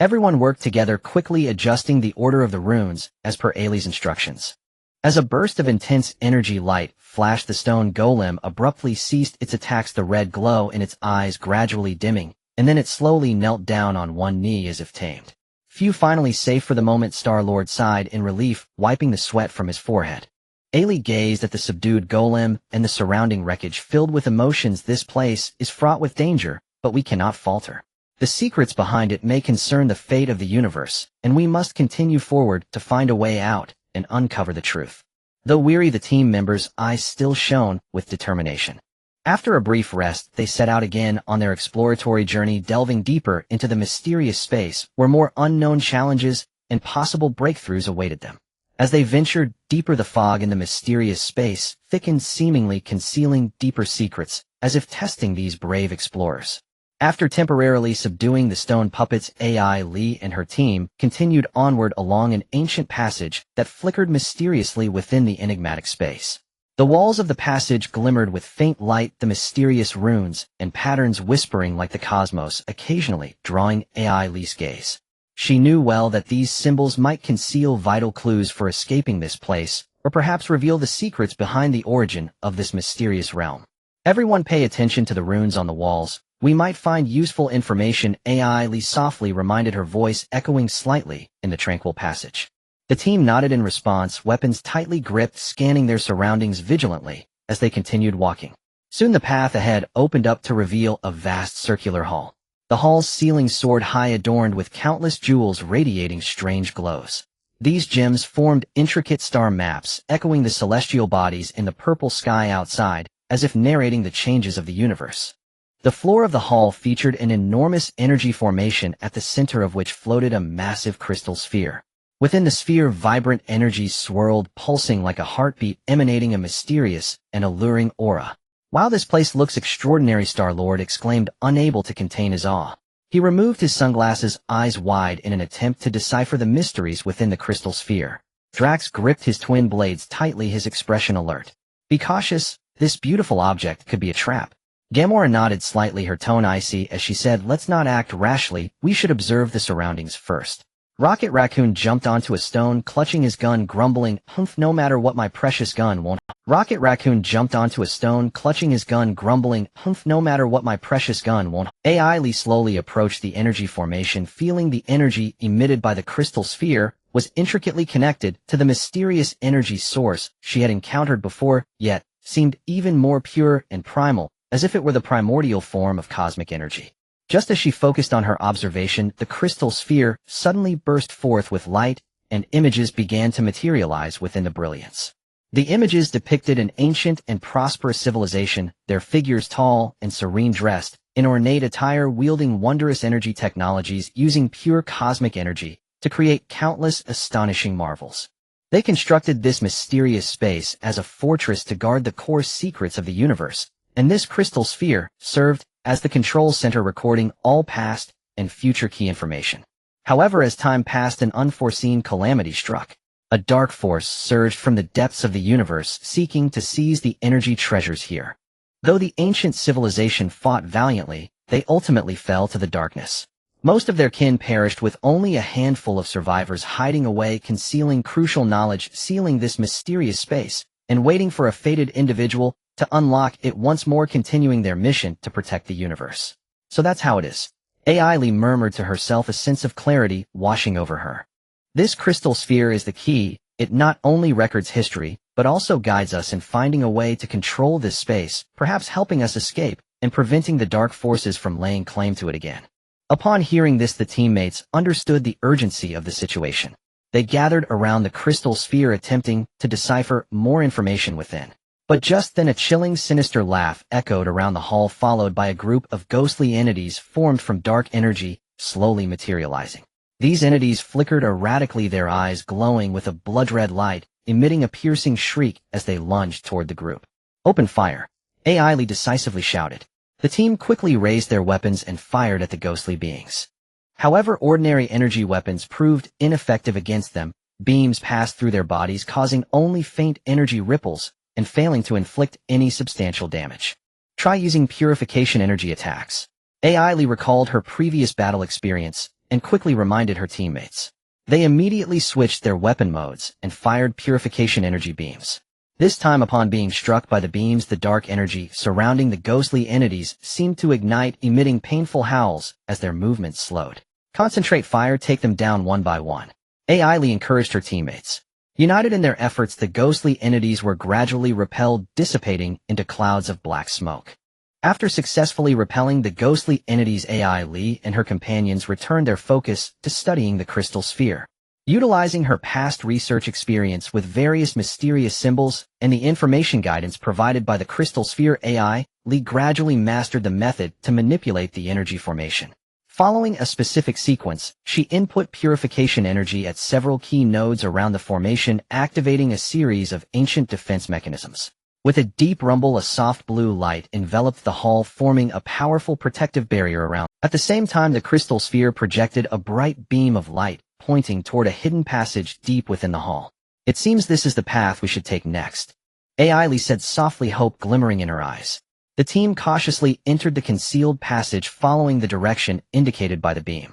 Everyone worked together, quickly adjusting the order of the runes as per Ailey's instructions. As a burst of intense energy light flashed, the stone golem abruptly ceased its attacks, the red glow in its eyes gradually dimming, and then it slowly knelt down on one knee as if tamed. Few finally safe for the moment, Star-Lord sighed in relief, wiping the sweat from his forehead. Ailey gazed at the subdued golem and the surrounding wreckage, filled with emotions. This place is fraught with danger, but we cannot falter. The secrets behind it may concern the fate of the universe, and we must continue forward to find a way out and uncover the truth. Though weary, the team members' eyes still shone with determination. After a brief rest, they set out again on their exploratory journey, delving deeper into the mysterious space where more unknown challenges and possible breakthroughs awaited them. As they ventured deeper, the fog in the mysterious space thickened, seemingly concealing deeper secrets, as if testing these brave explorers. After temporarily subduing the stone puppets, Ailey and her team continued onward along an ancient passage that flickered mysteriously within the enigmatic space. The walls of the passage glimmered with faint light, the mysterious runes and patterns whispering like the cosmos, occasionally drawing Ailey's gaze. She knew well that these symbols might conceal vital clues for escaping this place, or perhaps reveal the secrets behind the origin of this mysterious realm. Everyone pay attention to the runes on the walls. We might find useful information, Ailey softly reminded, her voice echoing slightly in the tranquil passage. The team nodded in response, weapons tightly gripped, scanning their surroundings vigilantly as they continued walking. Soon the path ahead opened up to reveal a vast circular hall. The hall's ceiling soared high, adorned with countless jewels radiating strange glows. These gems formed intricate star maps, echoing the celestial bodies in the purple sky outside, as if narrating the changes of the universe. The floor of the hall featured an enormous energy formation at the center of which floated a massive crystal sphere. Within the sphere, vibrant energies swirled, pulsing like a heartbeat, emanating a mysterious and alluring aura. "Wow, this place looks extraordinary," Star-Lord exclaimed, unable to contain his awe. He removed his sunglasses, eyes wide in an attempt to decipher the mysteries within the crystal sphere. Drax gripped his twin blades tightly, his expression alert. "Be cautious, this beautiful object could be a trap." Gamora nodded slightly, her tone icy as she said, "Let's not act rashly, we should observe the surroundings first." Rocket Raccoon jumped onto a stone, clutching his gun, grumbling, "Humph, no matter what, my precious gun won't." Rocket Raccoon jumped onto a stone, clutching his gun, grumbling, "Humph, no matter what, my precious gun won't." AI Lee slowly approached the energy formation, feeling the energy emitted by the crystal sphere was intricately connected to the mysterious energy source she had encountered before, yet seemed even more pure and primal, as if it were the primordial form of cosmic energy. Just as she focused on her observation, the crystal sphere suddenly burst forth with light, and images began to materialize within the brilliance. The images depicted an ancient and prosperous civilization, their figures tall and serene, dressed in ornate attire, wielding wondrous energy technologies, using pure cosmic energy to create countless astonishing marvels. They constructed this mysterious space as a fortress to guard the core secrets of the universe, and this crystal sphere served as the control center, recording all past and future key information. However, as time passed, an unforeseen calamity struck. A dark force surged from the depths of the universe, seeking to seize the energy treasures here. Though the ancient civilization fought valiantly, they ultimately fell to the darkness. Most of their kin perished, with only a handful of survivors hiding away, concealing crucial knowledge, sealing this mysterious space, and waiting for a fated individual to unlock it once more, continuing their mission to protect the universe. "So that's how it is," AI Lee murmured to herself, a sense of clarity washing over her. "This crystal sphere is the key. It not only records history, but also guides us in finding a way to control this space, perhaps helping us escape and preventing the dark forces from laying claim to it again." Upon hearing this, the teammates understood the urgency of the situation. They gathered around the crystal sphere, attempting to decipher more information within. But just then a chilling, sinister laugh echoed around the hall, followed by a group of ghostly entities formed from dark energy, slowly materializing. These entities flickered erratically, their eyes glowing with a blood-red light, emitting a piercing shriek as they lunged toward the group. "Open fire!" AI Lee decisively shouted. The team quickly raised their weapons and fired at the ghostly beings. However, ordinary energy weapons proved ineffective against them. Beams passed through their bodies, causing only faint energy ripples and failing to inflict any substantial damage. "Try using purification energy attacks." AI Lee recalled her previous battle experience and quickly reminded her teammates. They immediately switched their weapon modes and fired purification energy beams. This time, upon being struck by the beams, the dark energy surrounding the ghostly entities seemed to ignite, emitting painful howls as their movements slowed. "Concentrate fire, take them down one by one," AI Lee encouraged her teammates. United in their efforts, the ghostly entities were gradually repelled, dissipating into clouds of black smoke. After successfully repelling the ghostly entities, AI Lee and her companions returned their focus to studying the crystal sphere. Utilizing her past research experience with various mysterious symbols and the information guidance provided by the crystal sphere, AI Lee gradually mastered the method to manipulate the energy formation. Following a specific sequence, she input purification energy at several key nodes around the formation, activating a series of ancient defense mechanisms. With a deep rumble, a soft blue light enveloped the hall, forming a powerful protective barrier around. At the same time, the crystal sphere projected a bright beam of light, pointing toward a hidden passage deep within the hall. "It seems this is the path we should take next," AI Lee said softly, hope glimmering in her eyes. The team cautiously entered the concealed passage, following the direction indicated by the beam.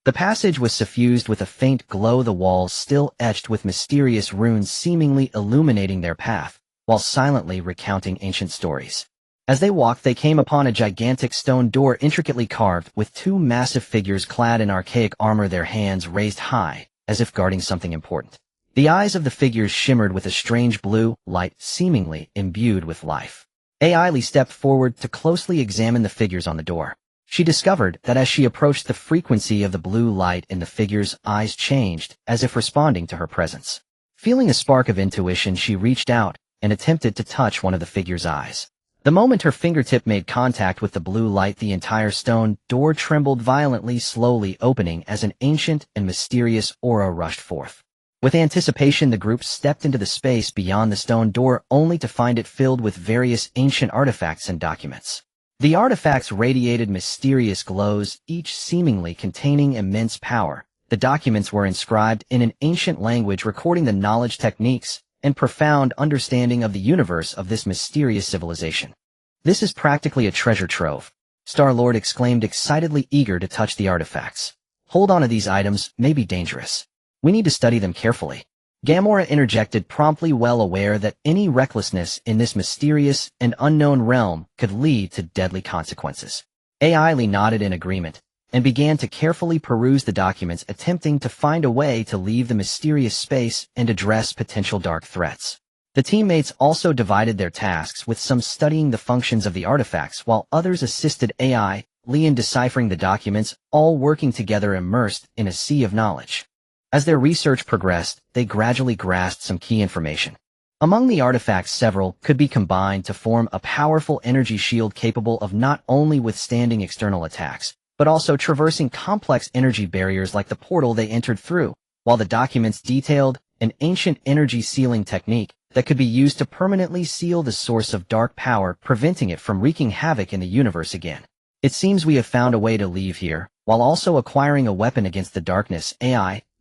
The passage was suffused with a faint glow, the walls still etched with mysterious runes seemingly illuminating their path, while silently recounting ancient stories. As they walked, they came upon a gigantic stone door intricately carved, with two massive figures clad in archaic armor, their hands raised high, as if guarding something important. The eyes of the figures shimmered with a strange blue light, seemingly imbued with life. AI Lee stepped forward to closely examine the figures on the door. She discovered that as she approached, the frequency of the blue light in the figure's eyes changed, as if responding to her presence. Feeling a spark of intuition, she reached out and attempted to touch one of the figure's eyes. The moment her fingertip made contact with the blue light, the entire stone door trembled violently, slowly opening as an ancient and mysterious aura rushed forth. With anticipation, the group stepped into the space beyond the stone door, only to find it filled with various ancient artifacts and documents. The artifacts radiated mysterious glows, each seemingly containing immense power. The documents were inscribed in an ancient language, recording the knowledge, techniques, and profound understanding of the universe of this mysterious civilization. "This is practically a treasure trove," Star-Lord exclaimed, excitedly eager to touch the artifacts. "Hold on to these items, may be dangerous. We need to study them carefully." Gamora interjected promptly, well aware that any recklessness in this mysterious and unknown realm could lead to deadly consequences. Ailey nodded in agreement and began to carefully peruse the documents, attempting to find a way to leave the mysterious space and address potential dark threats. The teammates also divided their tasks, with some studying the functions of the artifacts while others assisted Ailey in deciphering the documents, all working together, immersed in a sea of knowledge. As their research progressed, they gradually grasped some key information. Among the artifacts, several could be combined to form a powerful energy shield capable of not only withstanding external attacks, but also traversing complex energy barriers like the portal they entered through, while the documents detailed an ancient energy sealing technique that could be used to permanently seal the source of dark power, preventing it from wreaking havoc in the universe again. "It seems we have found a way to leave here, while also acquiring a weapon against the darkness,"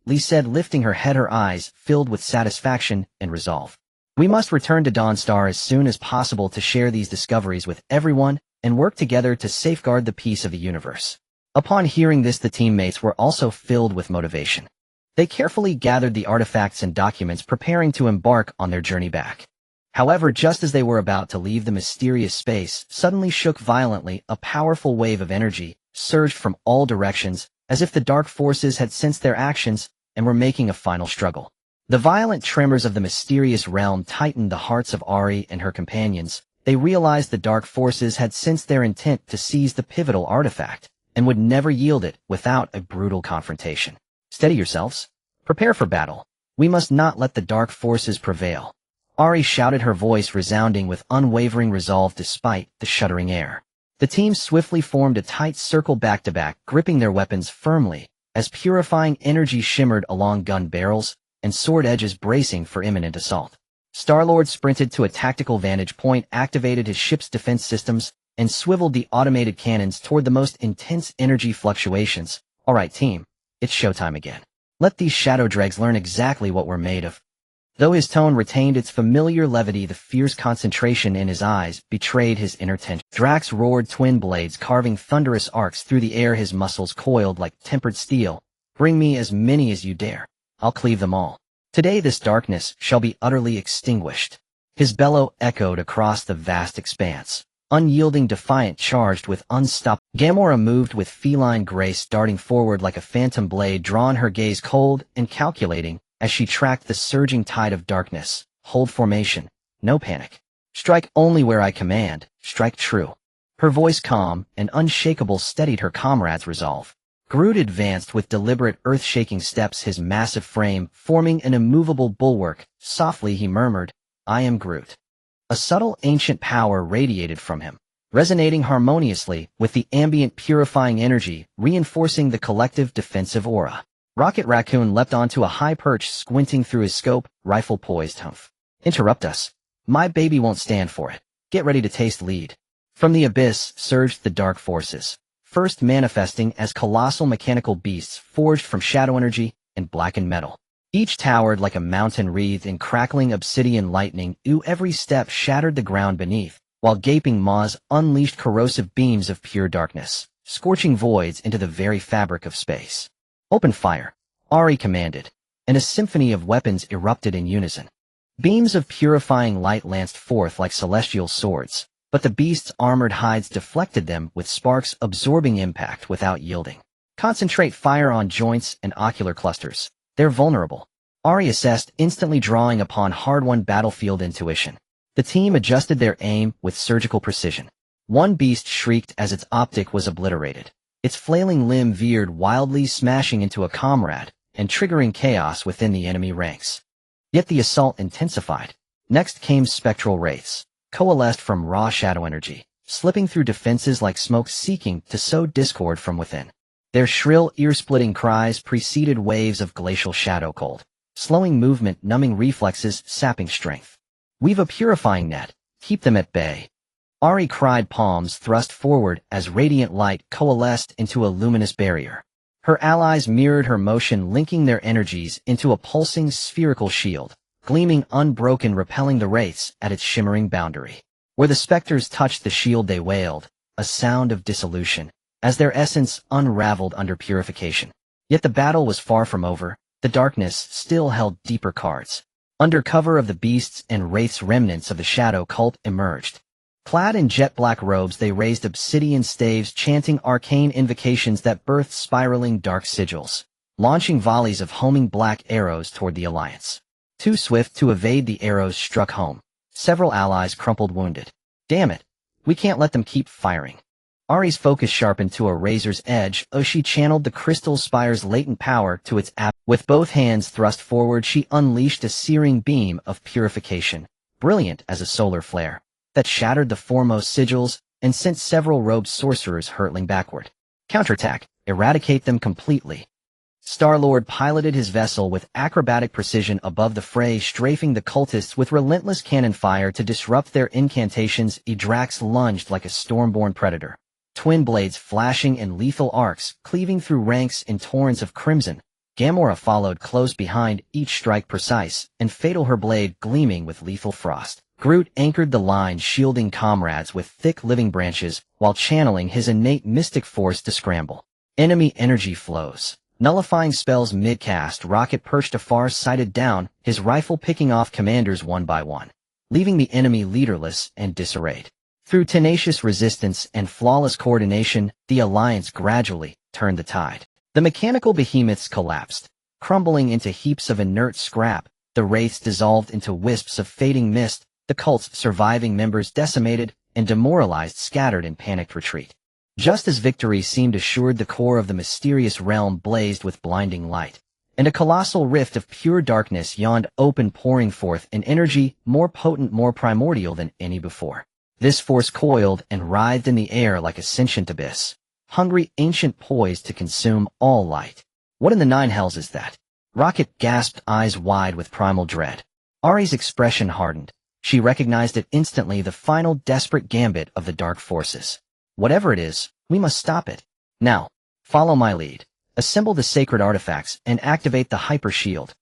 Lee said, lifting her head, her eyes filled with satisfaction and resolve. "We must return to Dawnstar as soon as possible to share these discoveries with everyone and work together to safeguard the peace of the universe." Upon hearing this, the teammates were also filled with motivation. They carefully gathered the artifacts and documents, preparing to embark on their journey back. However, just as they were about to leave, the mysterious space suddenly shook violently. A powerful wave of energy surged from all directions, as if the dark forces had sensed their actions and were making a final struggle. The violent tremors of the mysterious realm tightened the hearts of Ari and her companions. They realized the dark forces had sensed their intent to seize the pivotal artifact, and would never yield it without a brutal confrontation. "Steady yourselves. Prepare for battle. We must not let the dark forces prevail," Ari shouted, her voice resounding with unwavering resolve despite the shuddering air. The team swiftly formed a tight circle back-to-back, gripping their weapons firmly, as purifying energy shimmered along gun barrels and sword edges, bracing for imminent assault. Star-Lord sprinted to a tactical vantage point, activated his ship's defense systems, and swiveled the automated cannons toward the most intense energy fluctuations. "All right, team, it's showtime again. Let these shadow dregs learn exactly what we're made of." Though his tone retained its familiar levity, the fierce concentration in his eyes betrayed his inner tension. Drax roared, twin blades carving thunderous arcs through the air, his muscles coiled like tempered steel. "Bring me as many as you dare. I'll cleave them all. Today this darkness shall be utterly extinguished." His bellow echoed across the vast expanse, unyielding, defiant, charged with unstoppable. Gamora moved with feline grace, darting forward like a phantom blade drawn, her gaze cold and calculating as she tracked the surging tide of darkness. "Hold formation. No panic. Strike only where I command. Strike true." Her voice, calm and unshakable, steadied her comrades' resolve. Groot advanced with deliberate, earth-shaking steps, his massive frame forming an immovable bulwark. Softly he murmured, "I am Groot." A subtle ancient power radiated from him, resonating harmoniously with the ambient purifying energy, reinforcing the collective defensive aura. Rocket Raccoon leapt onto a high perch, squinting through his scope, rifle poised. "Humph. Interrupt us. My baby won't stand for it. Get ready to taste lead." From the abyss surged the dark forces, first manifesting as colossal mechanical beasts forged from shadow energy and blackened metal. Each towered like a mountain wreathed in crackling obsidian lightning. Every step shattered the ground beneath, while gaping maws unleashed corrosive beams of pure darkness, scorching voids into the very fabric of space. "Open fire," Ari commanded, and a symphony of weapons erupted in unison. Beams of purifying light lanced forth like celestial swords, but the beasts' armored hides deflected them with sparks, absorbing impact without yielding. "Concentrate fire on joints and ocular clusters. They're vulnerable," Ari assessed, instantly drawing upon hard-won battlefield intuition. The team adjusted their aim with surgical precision. One beast shrieked as its optic was obliterated. Its flailing limb veered wildly, smashing into a comrade and triggering chaos within the enemy ranks. Yet the assault intensified. Next came spectral wraiths, coalesced from raw shadow energy, slipping through defenses like smoke, seeking to sow discord from within. Their shrill, ear-splitting cries preceded waves of glacial shadow cold, slowing movement, numbing reflexes, sapping strength. "We've a purifying net. Keep them at bay." Ari cried, palms thrust forward as radiant light coalesced into a luminous barrier. Her allies mirrored her motion, linking their energies into a pulsing spherical shield, gleaming unbroken, repelling the wraiths at its shimmering boundary. Where the specters touched the shield they wailed, a sound of dissolution, as their essence unraveled under purification. Yet the battle was far from over. The darkness still held deeper cards. Under cover of the beasts and wraiths, remnants of the shadow cult emerged. Clad in jet-black robes, they raised obsidian staves, chanting arcane invocations that birthed spiraling dark sigils, launching volleys of homing black arrows toward the Alliance. Too swift to evade, the arrows struck home. Several allies crumpled wounded. "Damn it. We can't let them keep firing." Ari's focus sharpened to a razor's edge as she channeled the crystal spire's latent power to its With both hands thrust forward, she unleashed a searing beam of purification, brilliant as a solar flare, that shattered the foremost sigils and sent several robed sorcerers hurtling backward. "Counterattack. Eradicate them completely." Star-Lord piloted his vessel with acrobatic precision above the fray, strafing the cultists with relentless cannon fire to disrupt their incantations. Drax lunged like a storm-born predator, twin blades flashing in lethal arcs, cleaving through ranks in torrents of crimson. Gamora followed close behind, each strike precise and fatal, her blade gleaming with lethal frost. Groot anchored the line, shielding comrades with thick living branches while channeling his innate mystic force to scramble enemy energy flows. Nullifying spells mid-cast, Rocket perched afar, sighted down, his rifle picking off commanders one by one, leaving the enemy leaderless and disarrayed. Through tenacious resistance and flawless coordination, the Alliance gradually turned the tide. The mechanical behemoths collapsed, crumbling into heaps of inert scrap. The wraiths dissolved into wisps of fading mist, the cult's surviving members decimated and demoralized, scattered in panicked retreat. Just as victory seemed assured, the core of the mysterious realm blazed with blinding light, and a colossal rift of pure darkness yawned open, pouring forth an energy more potent, more primordial than any before. This force coiled and writhed in the air like a sentient abyss, hungry, ancient, poised to consume all light. "What in the nine hells is that?" Rocket gasped, eyes wide with primal dread. Ari's expression hardened. She recognized it instantly, the final desperate gambit of the dark forces. "Whatever it is, we must stop it. Now, follow my lead. Assemble the sacred artifacts and activate the hyper shield."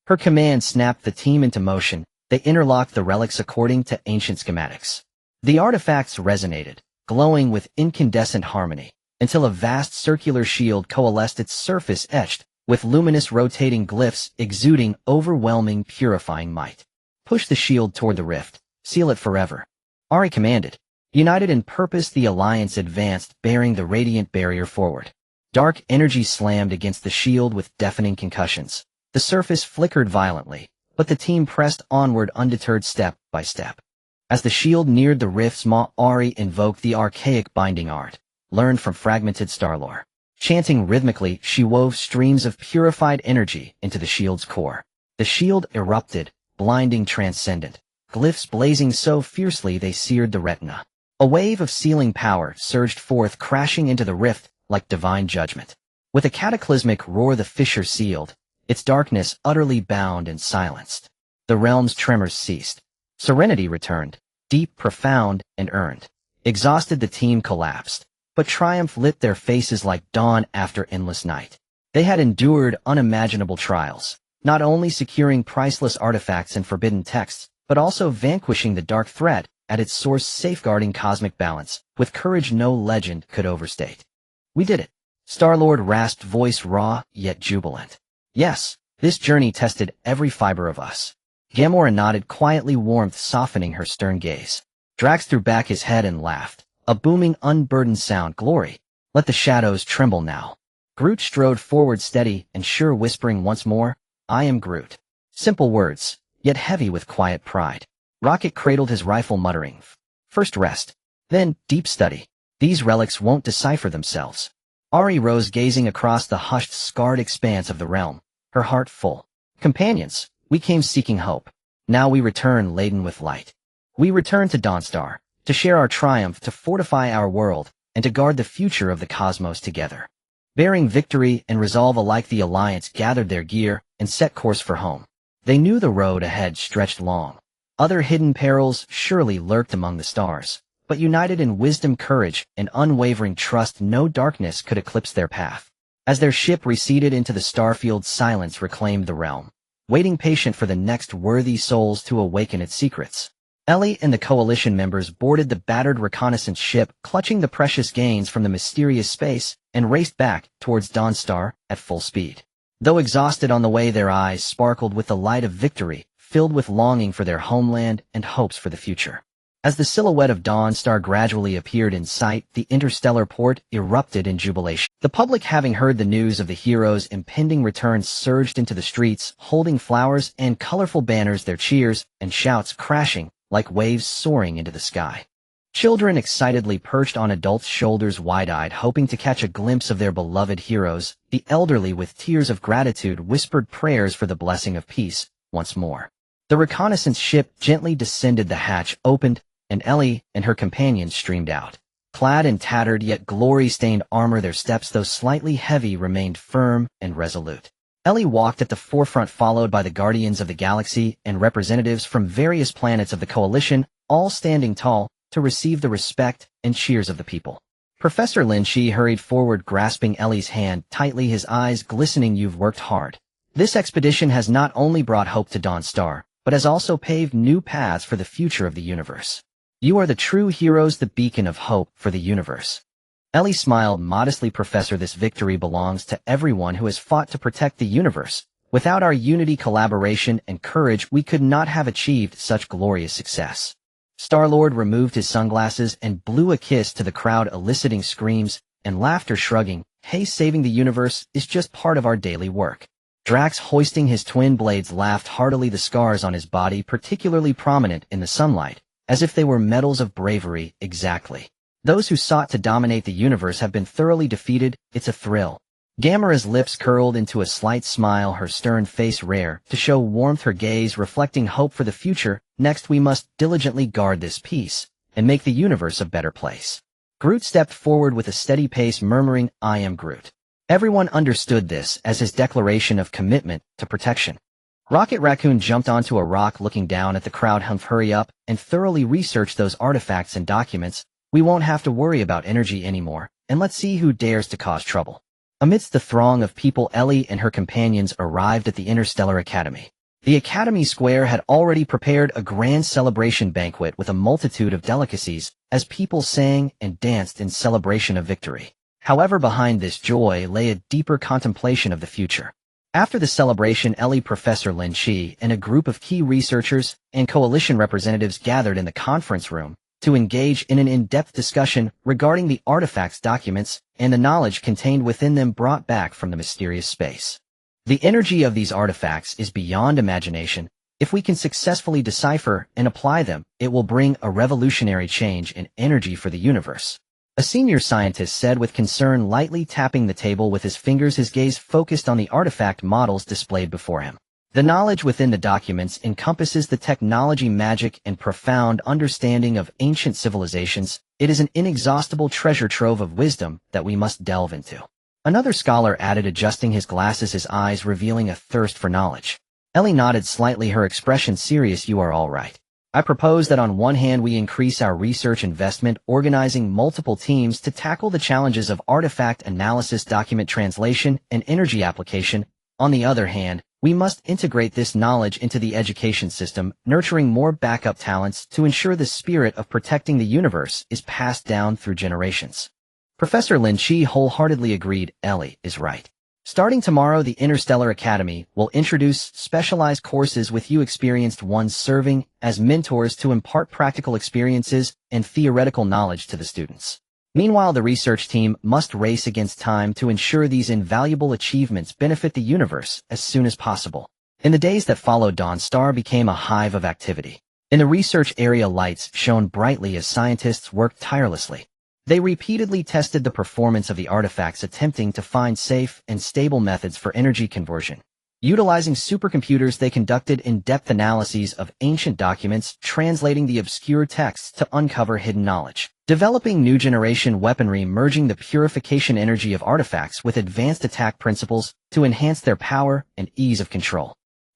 Her command snapped the team into motion. They interlocked the relics according to ancient schematics. The artifacts resonated, glowing with incandescent harmony, until a vast circular shield coalesced, its surface etched with luminous rotating glyphs exuding overwhelming purifying might. "Push the shield toward the rift. Seal it forever," Ari commanded. United in purpose, the Alliance advanced, bearing the radiant barrier forward. Dark energy slammed against the shield with deafening concussions. The surface flickered violently, but the team pressed onward undeterred, step by step. As the shield neared the rift's maw, Ari invoked the archaic binding art, learned from fragmented Star-Lore. Chanting rhythmically, she wove streams of purified energy into the shield's core. The shield erupted, blinding, transcendent, glyphs blazing so fiercely they seared the retina. A wave of sealing power surged forth, crashing into the rift like divine judgment. With a cataclysmic roar, the fissure sealed, its darkness utterly bound and silenced. The realm's tremors ceased. Serenity returned, deep, profound, and earned. Exhausted, the team collapsed, but triumph lit their faces like dawn after endless night. They had endured unimaginable trials, not only securing priceless artifacts and forbidden texts, but also vanquishing the dark threat at its source, safeguarding cosmic balance with courage no legend could overstate. "We did it," Star-Lord rasped, voice raw yet jubilant. "Yes, this journey tested every fiber of us." Gamora nodded quietly, warmth softening her stern gaze. Drax threw back his head and laughed, a booming, unburdened sound. "Glory, let the shadows tremble now." Groot strode forward, steady and sure, whispering once more, "I am Groot." Simple words, yet heavy with quiet pride. Rocket cradled his rifle, muttering, "First rest, Then, deep study. These relics won't decipher themselves. Ari rose, gazing across the hushed, scarred expanse of the realm, her heart full. Companions, we came seeking hope. Now we return laden with light. We return to Dawnstar, to share our triumph, to fortify our world, and to guard the future of the cosmos together. Bearing victory and resolve alike, the Alliance gathered their gear and set course for home. They knew the road ahead stretched long. Other hidden perils surely lurked among the stars, but united in wisdom, courage, and unwavering trust, no darkness could eclipse their path. As their ship receded into the starfield, silence reclaimed the realm, waiting patient for the next worthy souls to awaken its secrets. Ellie and the Coalition members boarded the battered reconnaissance ship, clutching the precious gains from the mysterious space, and raced back towards Dawnstar at full speed. Though exhausted on the way, their eyes sparkled with the light of victory, filled with longing for their homeland and hopes for the future. As the silhouette of Dawnstar gradually appeared in sight, the interstellar port erupted in jubilation. The public, having heard the news of the heroes' impending return, surged into the streets, holding flowers and colorful banners, their cheers and shouts crashing like waves soaring into the sky. Children excitedly perched on adults' shoulders, wide-eyed, hoping to catch a glimpse of their beloved heroes. The elderly, with tears of gratitude, whispered prayers for the blessing of peace once more. The reconnaissance ship gently descended, the hatch opened, and Ellie and her companions streamed out. Clad in tattered yet glory-stained armor, their steps, though slightly heavy, remained firm and resolute. Ellie walked at the forefront, followed by the Guardians of the Galaxy and representatives from various planets of the Coalition, all standing tall to receive the respect and cheers of the people. Professor Lynch hurried forward, grasping Ellie's hand tightly, his eyes glistening. "You've worked hard. This expedition has not only brought hope to Dawnstar, but has also paved new paths for the future of the universe. You are the true heroes, the beacon of hope for the universe." Ellie smiled modestly. "Professor, this victory belongs to everyone who has fought to protect the universe. Without our unity, collaboration, and courage, we could not have achieved such glorious success." Star-Lord removed his sunglasses and blew a kiss to the crowd, eliciting screams and laughter, shrugging. "Hey, saving the universe is just part of our daily work." Drax, hoisting his twin blades, laughed heartily, the scars on his body particularly prominent in the sunlight, as if they were medals of bravery. "Exactly. Those who sought to dominate the universe have been thoroughly defeated. It's a thrill." Gamera's lips curled into a slight smile, her stern face rare to show warmth, her gaze reflecting hope for the future. "Next, we must diligently guard this peace and make the universe a better place." Groot stepped forward with a steady pace, murmuring, "I am Groot." Everyone understood this as his declaration of commitment to protection. Rocket Raccoon jumped onto a rock, looking down at the crowd. "Hurry up and thoroughly research those artifacts and documents. We won't have to worry about energy anymore, and let's see who dares to cause trouble." Amidst the throng of people, Ellie and her companions arrived at the Interstellar Academy. The Academy Square had already prepared a grand celebration banquet with a multitude of delicacies, as people sang and danced in celebration of victory. However, behind this joy lay a deeper contemplation of the future. After the celebration, Ellie, Professor Lynch, and a group of key researchers and Coalition representatives gathered in the conference room to engage in an in-depth discussion regarding the artifacts, documents, and the knowledge contained within them brought back from the mysterious space. The energy of these artifacts is beyond imagination. If we can successfully decipher and apply them, it will bring a revolutionary change in energy for the universe. A senior scientist said with concern, lightly tapping the table with his fingers, his gaze focused on the artifact models displayed before him. The knowledge within the documents encompasses the technology, magic, and profound understanding of ancient civilizations. It is an inexhaustible treasure trove of wisdom that we must delve into. Another scholar added, adjusting his glasses, his eyes revealing a thirst for knowledge. Ellie nodded slightly, her expression serious. "You are all right. I propose that on one hand we increase our research investment, organizing multiple teams to tackle the challenges of artifact analysis, document translation, and energy application. On the other hand, we must integrate this knowledge into the education system, nurturing more backup talents to ensure the spirit of protecting the universe is passed down through generations." Professor Lynch wholeheartedly agreed. Ellie is right. Starting tomorrow, the Interstellar Academy will introduce specialized courses with you experienced ones serving as mentors to impart practical experiences and theoretical knowledge to the students. Meanwhile, the research team must race against time to ensure these invaluable achievements benefit the universe as soon as possible. In the days that followed, Dawnstar became a hive of activity. In the research area, lights shone brightly as scientists worked tirelessly. They repeatedly tested the performance of the artifacts, attempting to find safe and stable methods for energy conversion. Utilizing supercomputers, they conducted in-depth analyses of ancient documents, translating the obscure texts to uncover hidden knowledge. Developing new generation weaponry, merging the purification energy of artifacts with advanced attack principles to enhance their power and ease of control.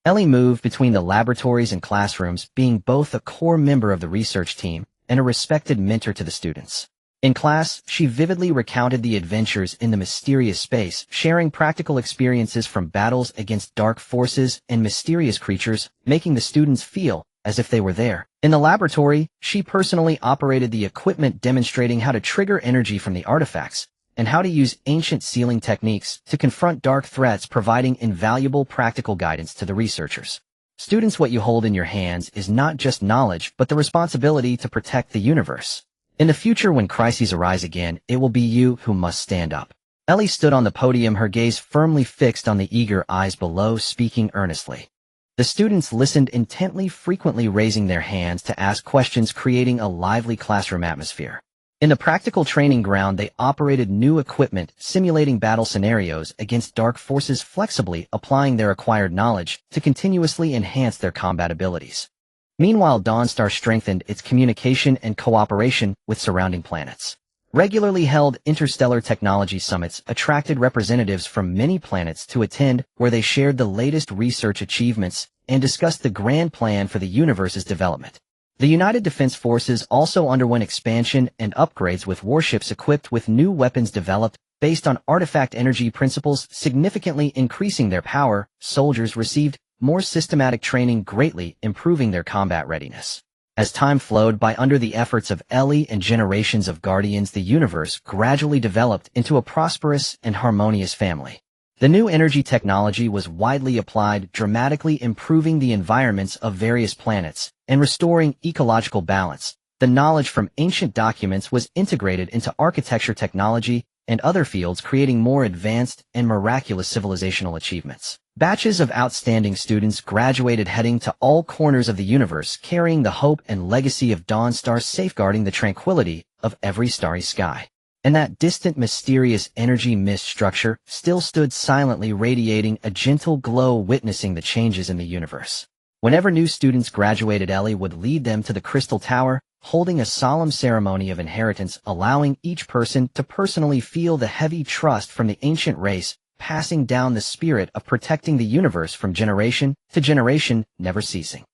Ellie moved between the laboratories and classrooms, being both a core member of the research team and a respected mentor to the students. In class, she vividly recounted the adventures in the mysterious space, sharing practical experiences from battles against dark forces and mysterious creatures, making the students feel as if they were there. In the laboratory, she personally operated the equipment, demonstrating how to trigger energy from the artifacts and how to use ancient sealing techniques to confront dark threats, providing invaluable practical guidance to the researchers. Students, what you hold in your hands is not just knowledge, but the responsibility to protect the universe. In the future, when crises arise again, it will be you who must stand up. Ellie stood on the podium, her gaze firmly fixed on the eager eyes below, speaking earnestly. The students listened intently, frequently raising their hands to ask questions, creating a lively classroom atmosphere. In the practical training ground, they operated new equipment, simulating battle scenarios against dark forces, flexibly applying their acquired knowledge to continuously enhance their combat abilities. Meanwhile, Dawnstar strengthened its communication and cooperation with surrounding planets. Regularly held interstellar technology summits attracted representatives from many planets to attend, where they shared the latest research achievements and discussed the grand plan for the universe's development. The United Defense Forces also underwent expansion and upgrades, with warships equipped with new weapons developed based on artifact energy principles, significantly increasing their power. Soldiers received more systematic training, greatly improving their combat readiness. As time flowed by under the efforts of Ellie and generations of Guardians, the universe gradually developed into a prosperous and harmonious family. The new energy technology was widely applied, dramatically improving the environments of various planets and restoring ecological balance. The knowledge from ancient documents was integrated into architecture, technology, and other fields, creating more advanced and miraculous civilizational achievements. Batches of outstanding students graduated, heading to all corners of the universe, carrying the hope and legacy of Dawnstar, safeguarding the tranquility of every starry sky. And that distant, mysterious energy mist structure still stood silently, radiating a gentle glow, witnessing the changes in the universe. Whenever new students graduated, Ellie would lead them to the Crystal Tower, holding a solemn ceremony of inheritance, allowing each person to personally feel the heavy trust from the ancient race, passing down the spirit of protecting the universe from generation to generation, never ceasing.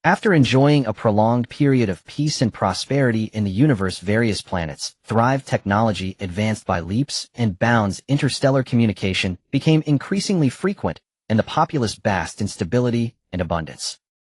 After enjoying a prolonged period of peace and prosperity in the universe, various planets thrived. Technology advanced by leaps and bounds. Interstellar communication became increasingly frequent, and the populace basked in stability and abundance.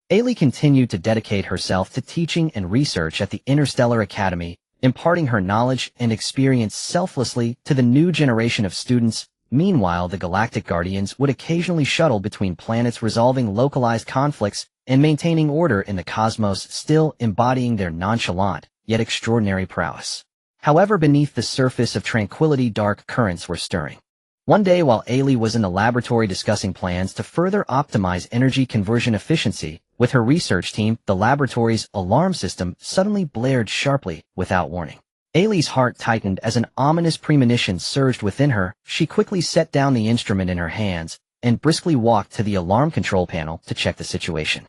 Ailey continued to dedicate herself to teaching and research at the Interstellar Academy, imparting her knowledge and experience selflessly to the new generation of students. Meanwhile, the Galactic Guardians would occasionally shuttle between planets, resolving localized conflicts and maintaining order in the cosmos, still embodying their nonchalant yet extraordinary prowess. However, beneath the surface of tranquility, dark currents were stirring. One day, while Ailey was in the laboratory discussing plans to further optimize energy conversion efficiency with her research team, the laboratory's alarm system suddenly blared sharply without warning. Ailey's heart tightened as an ominous premonition surged within her. She quickly set down the instrument in her hands and briskly walked to the alarm control panel to check the situation.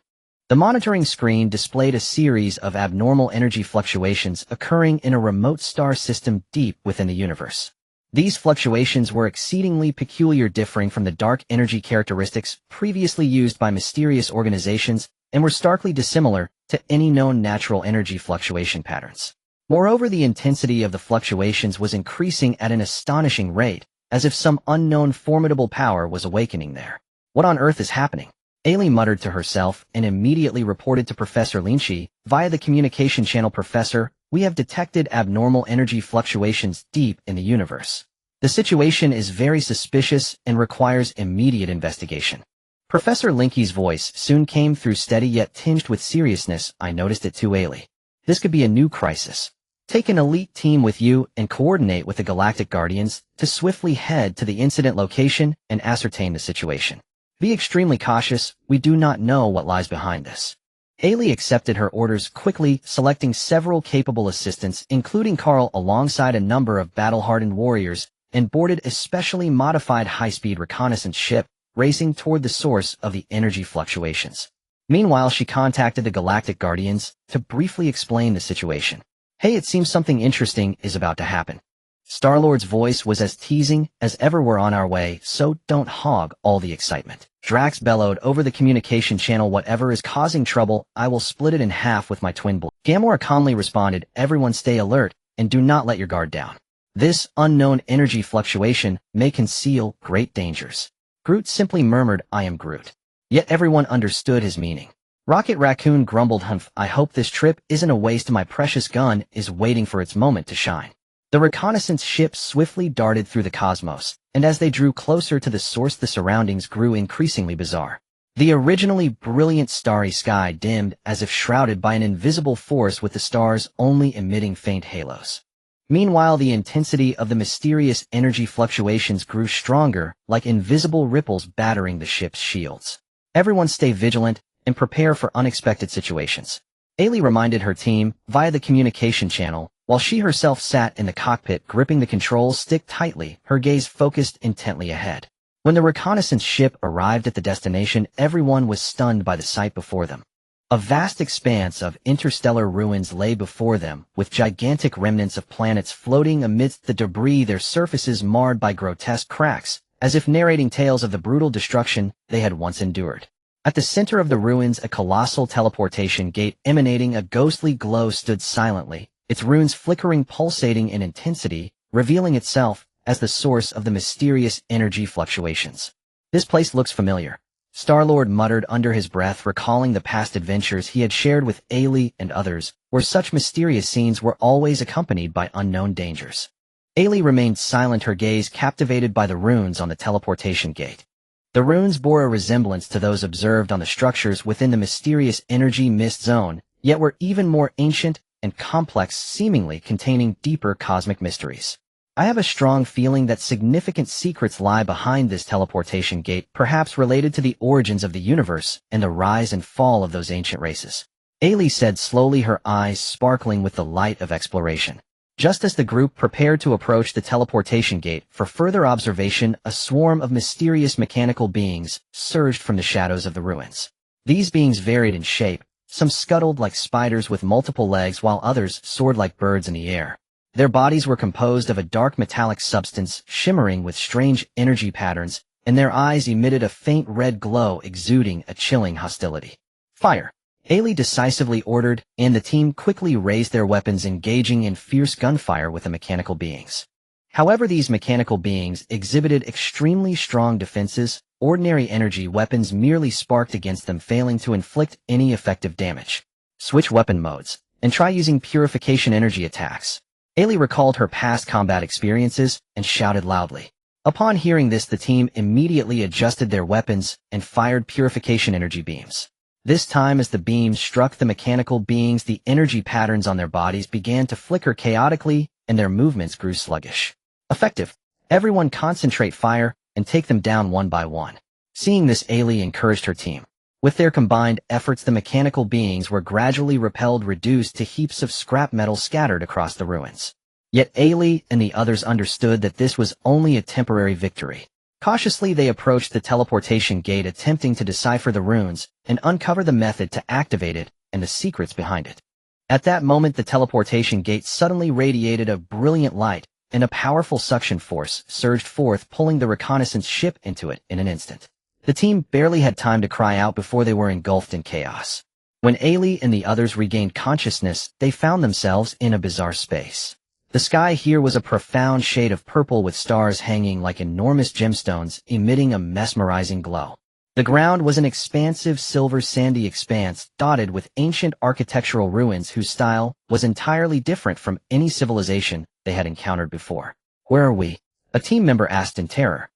The monitoring screen displayed a series of abnormal energy fluctuations occurring in a remote star system deep within the universe. These fluctuations were exceedingly peculiar, differing from the dark energy characteristics previously used by mysterious organizations, and were starkly dissimilar to any known natural energy fluctuation patterns. Moreover, the intensity of the fluctuations was increasing at an astonishing rate, as if some unknown formidable power was awakening there. What on earth is happening? Ailey muttered to herself and immediately reported to Professor Lynch via the communication channel. Professor, we have detected abnormal energy fluctuations deep in the universe. The situation is very suspicious and requires immediate investigation. Professor Linky's voice soon came through, steady yet tinged with seriousness. I noticed it too, Ailey. This could be a new crisis. Take an elite team with you and coordinate with the Galactic Guardians to swiftly head to the incident location and ascertain the situation. Be extremely cautious. We do not know what lies behind this. Ailey accepted her orders quickly, selecting several capable assistants, including Carl alongside a number of battle-hardened warriors, and boarded a specially modified high-speed reconnaissance ship, racing toward the source of the energy fluctuations. Meanwhile, she contacted the Galactic Guardians to briefly explain the situation. "Hey, it seems something interesting is about to happen." Star-Lord's voice was as teasing as ever. "We're on our way, so don't hog all the excitement." Drax bellowed over the communication channel, "Whatever is causing trouble, I will split it in half with my twin blade." Gamora calmly responded, "Everyone stay alert, and do not let your guard down. This unknown energy fluctuation may conceal great dangers." Groot simply murmured, "I am Groot." Yet everyone understood his meaning. Rocket Raccoon grumbled, "Humph, I hope this trip isn't a waste. My precious gun is waiting for its moment to shine." The reconnaissance ship swiftly darted through the cosmos, and as they drew closer to the source, the surroundings grew increasingly bizarre. The originally brilliant starry sky dimmed as if shrouded by an invisible force, with the stars only emitting faint halos. Meanwhile, the intensity of the mysterious energy fluctuations grew stronger, like invisible ripples battering the ship's shields. "Everyone stay vigilant and prepare for unexpected situations," Ailey reminded her team via the communication channel, while she herself sat in the cockpit gripping the control stick tightly, her gaze focused intently ahead. When the reconnaissance ship arrived at the destination, everyone was stunned by the sight before them. A vast expanse of interstellar ruins lay before them, with gigantic remnants of planets floating amidst the debris, their surfaces marred by grotesque cracks, as if narrating tales of the brutal destruction they had once endured. At the center of the ruins, a colossal teleportation gate emanating a ghostly glow stood silently, its runes flickering, pulsating in intensity, revealing itself as the source of the mysterious energy fluctuations. "This place looks familiar," Star-Lord muttered under his breath, recalling the past adventures he had shared with Ailey and others, where such mysterious scenes were always accompanied by unknown dangers. Ailey remained silent, her gaze captivated by the runes on the teleportation gate. The runes bore a resemblance to those observed on the structures within the mysterious energy mist zone, yet were even more ancient and complex, seemingly containing deeper cosmic mysteries. "I have a strong feeling that significant secrets lie behind this teleportation gate, perhaps related to the origins of the universe and the rise and fall of those ancient races," Ailey said slowly, her eyes sparkling with the light of exploration. Just as the group prepared to approach the teleportation gate for further observation, a swarm of mysterious mechanical beings surged from the shadows of the ruins. These beings varied in shape. Some scuttled like spiders with multiple legs, while others soared like birds in the air. Their bodies were composed of a dark metallic substance shimmering with strange energy patterns, and their eyes emitted a faint red glow, exuding a chilling hostility. "Fire!" Ailey decisively ordered, and the team quickly raised their weapons, engaging in fierce gunfire with the mechanical beings. However, these mechanical beings exhibited extremely strong defenses. Ordinary energy weapons merely sparked against them, failing to inflict any effective damage. "Switch weapon modes, and try using purification energy attacks." Ailey recalled her past combat experiences and shouted loudly. Upon hearing this, the team immediately adjusted their weapons and fired purification energy beams. This time, as the beams struck the mechanical beings, the energy patterns on their bodies began to flicker chaotically, and their movements grew sluggish. "Effective. Everyone concentrate fire and take them down one by one." Seeing this, Ailey encouraged her team. With their combined efforts, the mechanical beings were gradually repelled, reduced to heaps of scrap metal scattered across the ruins. Yet Ailey and the others understood that this was only a temporary victory. Cautiously, they approached the teleportation gate, attempting to decipher the runes and uncover the method to activate it and the secrets behind it. At that moment, the teleportation gate suddenly radiated a brilliant light, and a powerful suction force surged forth, pulling the reconnaissance ship into it in an instant. The team barely had time to cry out before they were engulfed in chaos. When Ailey and the others regained consciousness, they found themselves in a bizarre space. The sky here was a profound shade of purple, with stars hanging like enormous gemstones, emitting a mesmerizing glow. The ground was an expansive silver sandy expanse, dotted with ancient architectural ruins whose style was entirely different from any civilization they had encountered before. "Where are we?" a team member asked in terror.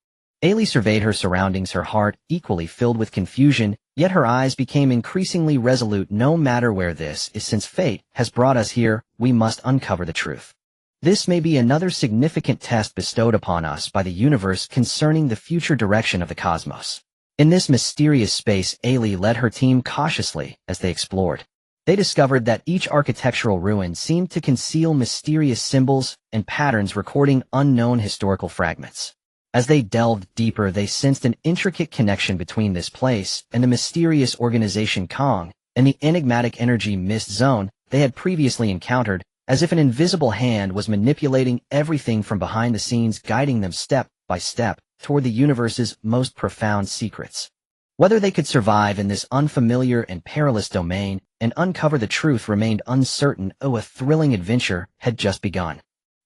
Ailey surveyed her surroundings, her heart equally filled with confusion, yet her eyes became increasingly resolute. "No matter where this is, since fate has brought us here, we must uncover the truth. This may be another significant test bestowed upon us by the universe concerning the future direction of the cosmos." In this mysterious space, Ailey led her team cautiously as they explored. They discovered that each architectural ruin seemed to conceal mysterious symbols and patterns recording unknown historical fragments. As they delved deeper, they sensed an intricate connection between this place and the mysterious organization Kong and the enigmatic energy mist zone they had previously encountered, as if an invisible hand was manipulating everything from behind the scenes, guiding them step by step toward the universe's most profound secrets. Whether they could survive in this unfamiliar and perilous domain and uncover the truth remained uncertain. A thrilling adventure had just begun.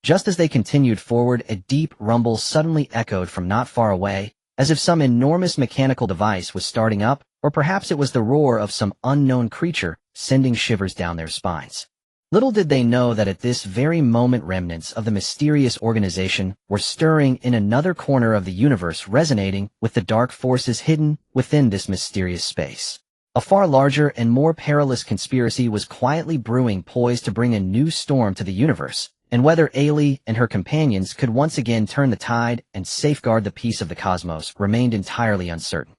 Just as they continued forward, a deep rumble suddenly echoed from not far away, as if some enormous mechanical device was starting up, or perhaps it was the roar of some unknown creature, sending shivers down their spines. Little did they know that at this very moment remnants of the mysterious organization were stirring in another corner of the universe, resonating with the dark forces hidden within this mysterious space. A far larger and more perilous conspiracy was quietly brewing, poised to bring a new storm to the universe, and whether Ailey and her companions could once again turn the tide and safeguard the peace of the cosmos remained entirely uncertain.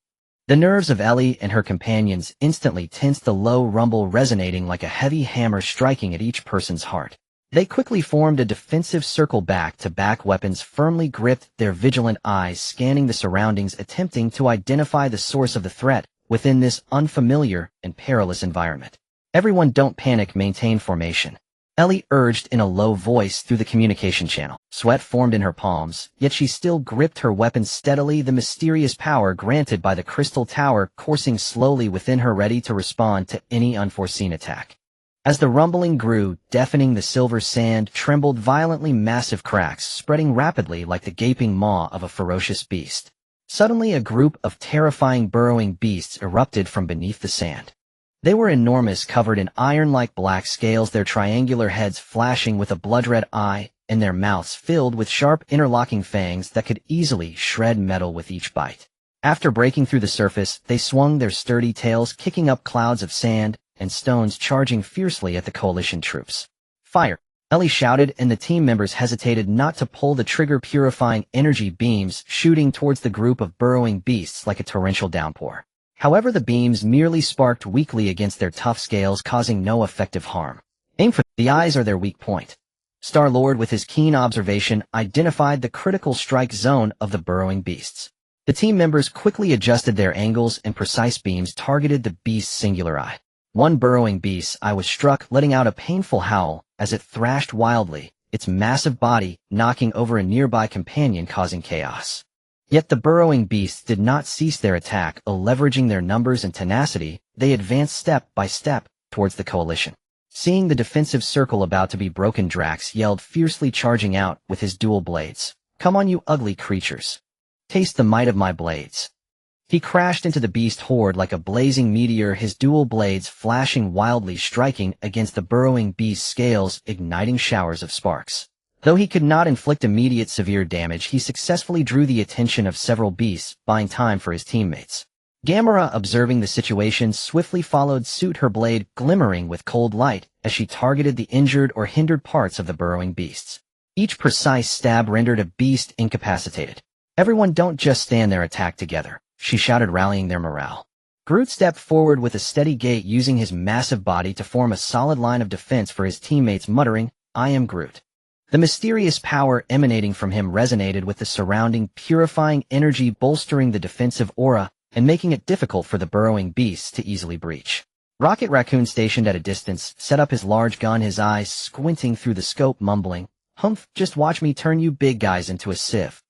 The nerves of Ellie and her companions instantly tensed, the low rumble resonating like a heavy hammer striking at each person's heart. They quickly formed a defensive circle, back-to-back weapons firmly gripped, their vigilant eyes scanning the surroundings, attempting to identify the source of the threat within this unfamiliar and perilous environment. "Everyone, don't panic, maintain formation," Ellie urged in a low voice through the communication channel. Sweat formed in her palms, yet she still gripped her weapon steadily, the mysterious power granted by the crystal tower coursing slowly within her, ready to respond to any unforeseen attack. As the rumbling grew, deafening, the silver sand trembled violently, massive cracks spreading rapidly like the gaping maw of a ferocious beast. Suddenly, a group of terrifying burrowing beasts erupted from beneath the sand. They were enormous, covered in iron-like black scales, their triangular heads flashing with a blood-red eye, and their mouths filled with sharp interlocking fangs that could easily shred metal with each bite. After breaking through the surface, they swung their sturdy tails, kicking up clouds of sand and stones, charging fiercely at the coalition troops. "Fire!" Ellie shouted, and the team members hesitated not to pull the trigger, purifying energy beams shooting towards the group of burrowing beasts like a torrential downpour. However, the beams merely sparked weakly against their tough scales, causing no effective harm. "Aim for the eyes, are their weak point." Star-Lord, with his keen observation, identified the critical strike zone of the burrowing beasts. The team members quickly adjusted their angles, and precise beams targeted the beast's singular eye. One burrowing beast's eye was struck, letting out a painful howl as it thrashed wildly, its massive body knocking over a nearby companion, causing chaos. Yet the burrowing beasts did not cease their attack. Leveraging their numbers and tenacity, they advanced step by step towards the coalition. Seeing the defensive circle about to be broken, Drax yelled fiercely, charging out with his dual blades. "Come on, you ugly creatures. Taste the might of my blades." He crashed into the beast horde like a blazing meteor, his dual blades flashing wildly, striking against the burrowing beast's scales, igniting showers of sparks. Though he could not inflict immediate severe damage, he successfully drew the attention of several beasts, buying time for his teammates. Gamera, observing the situation, swiftly followed suit, her blade glimmering with cold light as she targeted the injured or hindered parts of the burrowing beasts. Each precise stab rendered a beast incapacitated. "Everyone, don't just stand there, attack together," she shouted, rallying their morale. Groot stepped forward with a steady gait, using his massive body to form a solid line of defense for his teammates, muttering, "I am Groot." The mysterious power emanating from him resonated with the surrounding, purifying energy, bolstering the defensive aura and making it difficult for the burrowing beasts to easily breach. Rocket Raccoon, stationed at a distance, set up his large gun, his eyes squinting through the scope, mumbling, "Humph, just watch me turn you big guys into a sieve."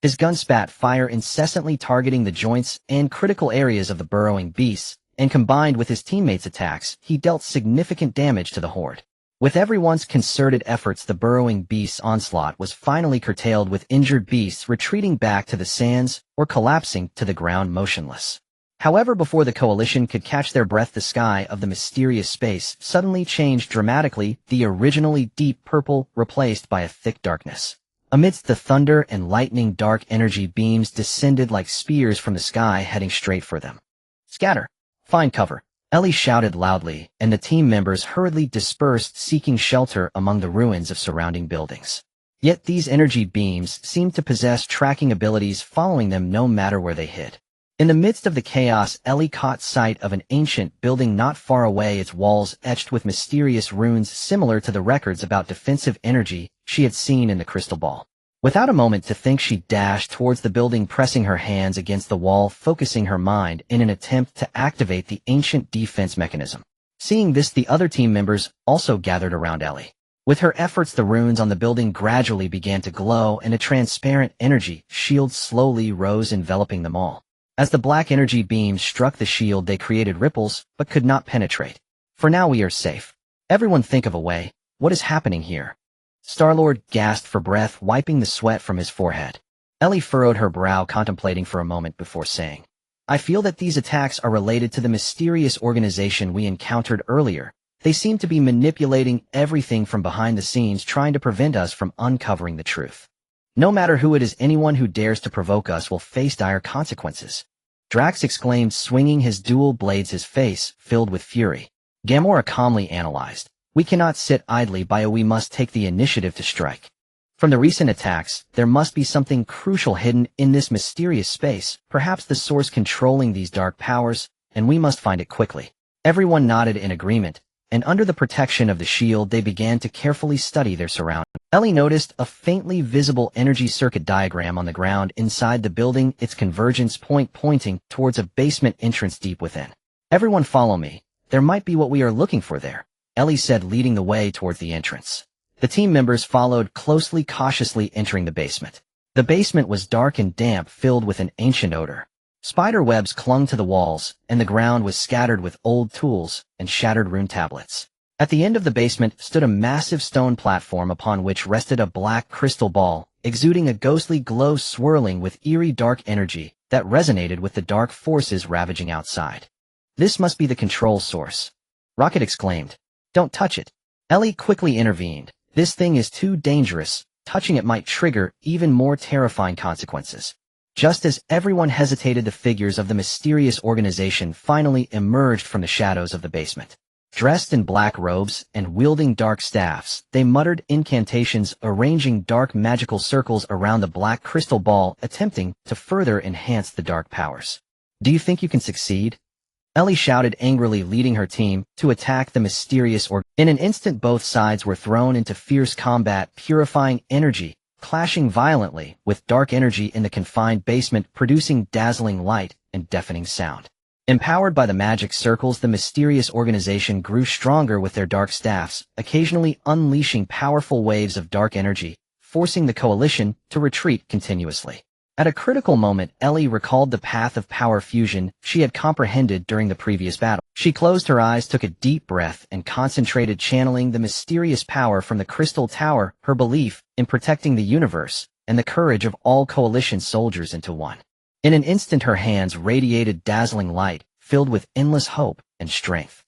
His gun spat fire, incessantly targeting the joints and critical areas of the burrowing beasts, and combined with his teammates' attacks, he dealt significant damage to the horde. With everyone's concerted efforts, the burrowing beast's onslaught was finally curtailed, with injured beasts retreating back to the sands or collapsing to the ground motionless. However, before the coalition could catch their breath, the sky of the mysterious space suddenly changed dramatically, the originally deep purple replaced by a thick darkness. Amidst the thunder and lightning, dark energy beams descended like spears from the sky, heading straight for them. "Scatter! Find cover!" Ellie shouted loudly, and the team members hurriedly dispersed, seeking shelter among the ruins of surrounding buildings. Yet these energy beams seemed to possess tracking abilities, following them no matter where they hid. In the midst of the chaos, Ellie caught sight of an ancient building not far away, its walls etched with mysterious runes similar to the records about defensive energy she had seen in the crystal ball. Without a moment to think, she dashed towards the building, pressing her hands against the wall, focusing her mind in an attempt to activate the ancient defense mechanism. Seeing this, the other team members also gathered around Ellie. With her efforts, the runes on the building gradually began to glow, and a transparent energy shield slowly rose, enveloping them all. As the black energy beams struck the shield, they created ripples, but could not penetrate. For now we are safe. Everyone think of a way. What is happening here? Star-Lord gasped for breath, wiping the sweat from his forehead. Ellie furrowed her brow, contemplating for a moment before saying, I feel that these attacks are related to the mysterious organization we encountered earlier. They seem to be manipulating everything from behind the scenes, trying to prevent us from uncovering the truth. No matter who it is, anyone who dares to provoke us will face dire consequences. Drax exclaimed, swinging his dual blades, his face filled with fury. Gamora calmly analyzed. We cannot sit idly by. We must take the initiative to strike. From the recent attacks, there must be something crucial hidden in this mysterious space, perhaps the source controlling these dark powers, and we must find it quickly. Everyone nodded in agreement, and under the protection of the shield they began to carefully study their surroundings. Ellie noticed a faintly visible energy circuit diagram on the ground inside the building, its convergence point pointing towards a basement entrance deep within. Everyone follow me. There might be what we are looking for there, Ellie said, leading the way towards the entrance. The team members followed closely, cautiously entering the basement. The basement was dark and damp, filled with an ancient odor. Spider webs clung to the walls, and the ground was scattered with old tools and shattered rune tablets. At the end of the basement stood a massive stone platform upon which rested a black crystal ball, exuding a ghostly glow, swirling with eerie dark energy that resonated with the dark forces ravaging outside. This must be the control source, Rocket exclaimed. Don't touch it. Ellie quickly intervened. This thing is too dangerous. Touching it might trigger even more terrifying consequences. Just as everyone hesitated, the figures of the mysterious organization finally emerged from the shadows of the basement. Dressed in black robes and wielding dark staffs, they muttered incantations, arranging dark magical circles around the black crystal ball, attempting to further enhance the dark powers. Do you think you can succeed? Ellie shouted angrily, leading her team to attack the mysterious org. In an instant, both sides were thrown into fierce combat, purifying energy, clashing violently with dark energy in the confined basement, producing dazzling light and deafening sound. Empowered by the magic circles, the mysterious organization grew stronger with their dark staffs, occasionally unleashing powerful waves of dark energy, forcing the coalition to retreat continuously. At a critical moment, Ellie recalled the path of power fusion she had comprehended during the previous battle. She closed her eyes, took a deep breath, and concentrated, channeling the mysterious power from the Crystal Tower, her belief in protecting the universe, and the courage of all coalition soldiers into one. In an instant, her hands radiated dazzling light, filled with endless hope and strength.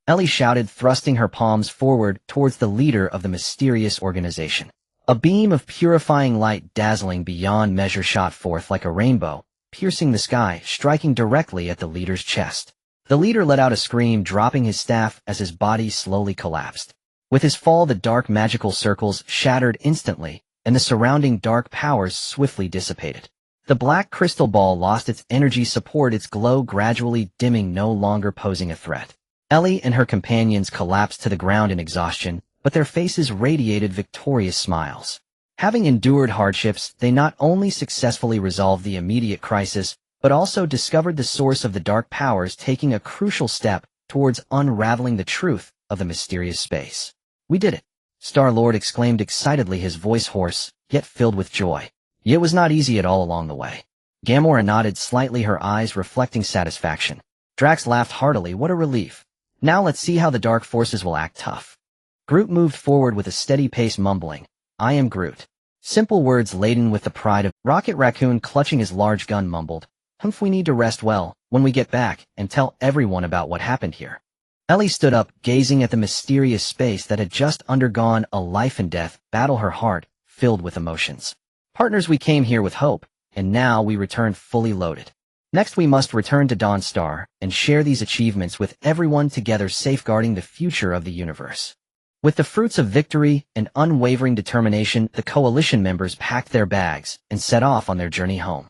Ellie shouted, thrusting her palms forward towards the leader of the mysterious organization. A beam of purifying light, dazzling beyond measure, shot forth like a rainbow, piercing the sky, striking directly at the leader's chest. The leader let out a scream, dropping his staff as his body slowly collapsed. With his fall, the dark magical circles shattered instantly, and the surrounding dark powers swiftly dissipated. The black crystal ball lost its energy support, its glow gradually dimming, no longer posing a threat. Ellie and her companions collapsed to the ground in exhaustion, but their faces radiated victorious smiles. Having endured hardships, they not only successfully resolved the immediate crisis, but also discovered the source of the dark powers, taking a crucial step towards unraveling the truth of the mysterious space. We did it! Star-Lord exclaimed excitedly, his voice hoarse, yet filled with joy. It was not easy at all along the way. Gamora nodded slightly, her eyes reflecting satisfaction. Drax laughed heartily. What a relief. Now let's see how the dark forces will act tough. Groot moved forward with a steady pace, mumbling, I am Groot. Simple words laden with the pride of Rocket Raccoon, clutching his large gun, mumbled, Humph, we need to rest well when we get back and tell everyone about what happened here. Ellie stood up, gazing at the mysterious space that had just undergone a life and death battle, her heart filled with emotions. Partners, we came here with hope, and now we return fully loaded. Next we must return to Dawnstar and share these achievements with everyone together, safeguarding the future of the universe. With the fruits of victory and unwavering determination, the coalition members packed their bags and set off on their journey home.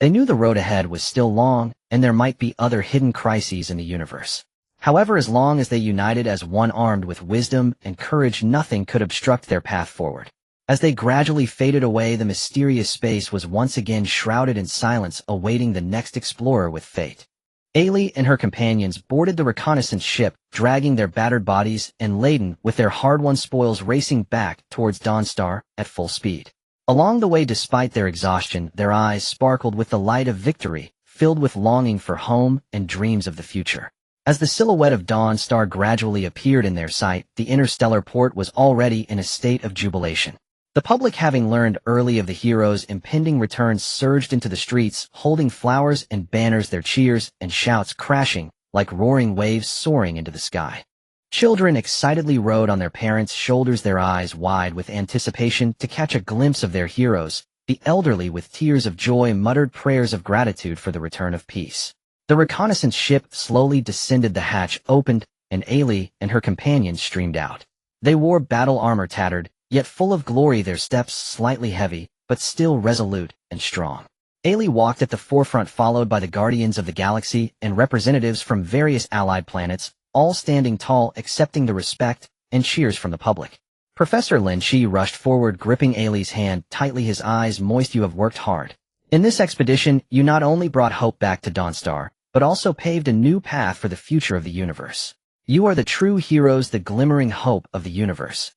They knew the road ahead was still long, and there might be other hidden crises in the universe. However, as long as they united as one armed with wisdom and courage, nothing could obstruct their path forward. As they gradually faded away, the mysterious space was once again shrouded in silence, awaiting the next explorer with fate. Ailey and her companions boarded the reconnaissance ship, dragging their battered bodies and laden with their hard-won spoils, racing back towards Dawnstar at full speed. Along the way, despite their exhaustion, their eyes sparkled with the light of victory, filled with longing for home and dreams of the future. As the silhouette of Dawnstar gradually appeared in their sight, the interstellar port was already in a state of jubilation. The public, having learned early of the heroes' impending return, surged into the streets, holding flowers and banners, their cheers and shouts crashing like roaring waves soaring into the sky. Children excitedly rode on their parents' shoulders, their eyes wide with anticipation to catch a glimpse of their heroes. The elderly, with tears of joy, muttered prayers of gratitude for the return of peace. The reconnaissance ship slowly descended, the hatch opened, and Ailey and her companions streamed out. They wore battle armor, tattered, yet full of glory, their steps slightly heavy, but still resolute and strong. Ailey walked at the forefront, followed by the Guardians of the Galaxy and representatives from various allied planets, all standing tall, accepting the respect and cheers from the public. Professor Lynch rushed forward, gripping Ailey's hand tightly, his eyes moist. "You have worked hard. In this expedition, you not only brought hope back to Dawnstar, but also paved a new path for the future of the universe. You are the true heroes, the glimmering hope of the universe."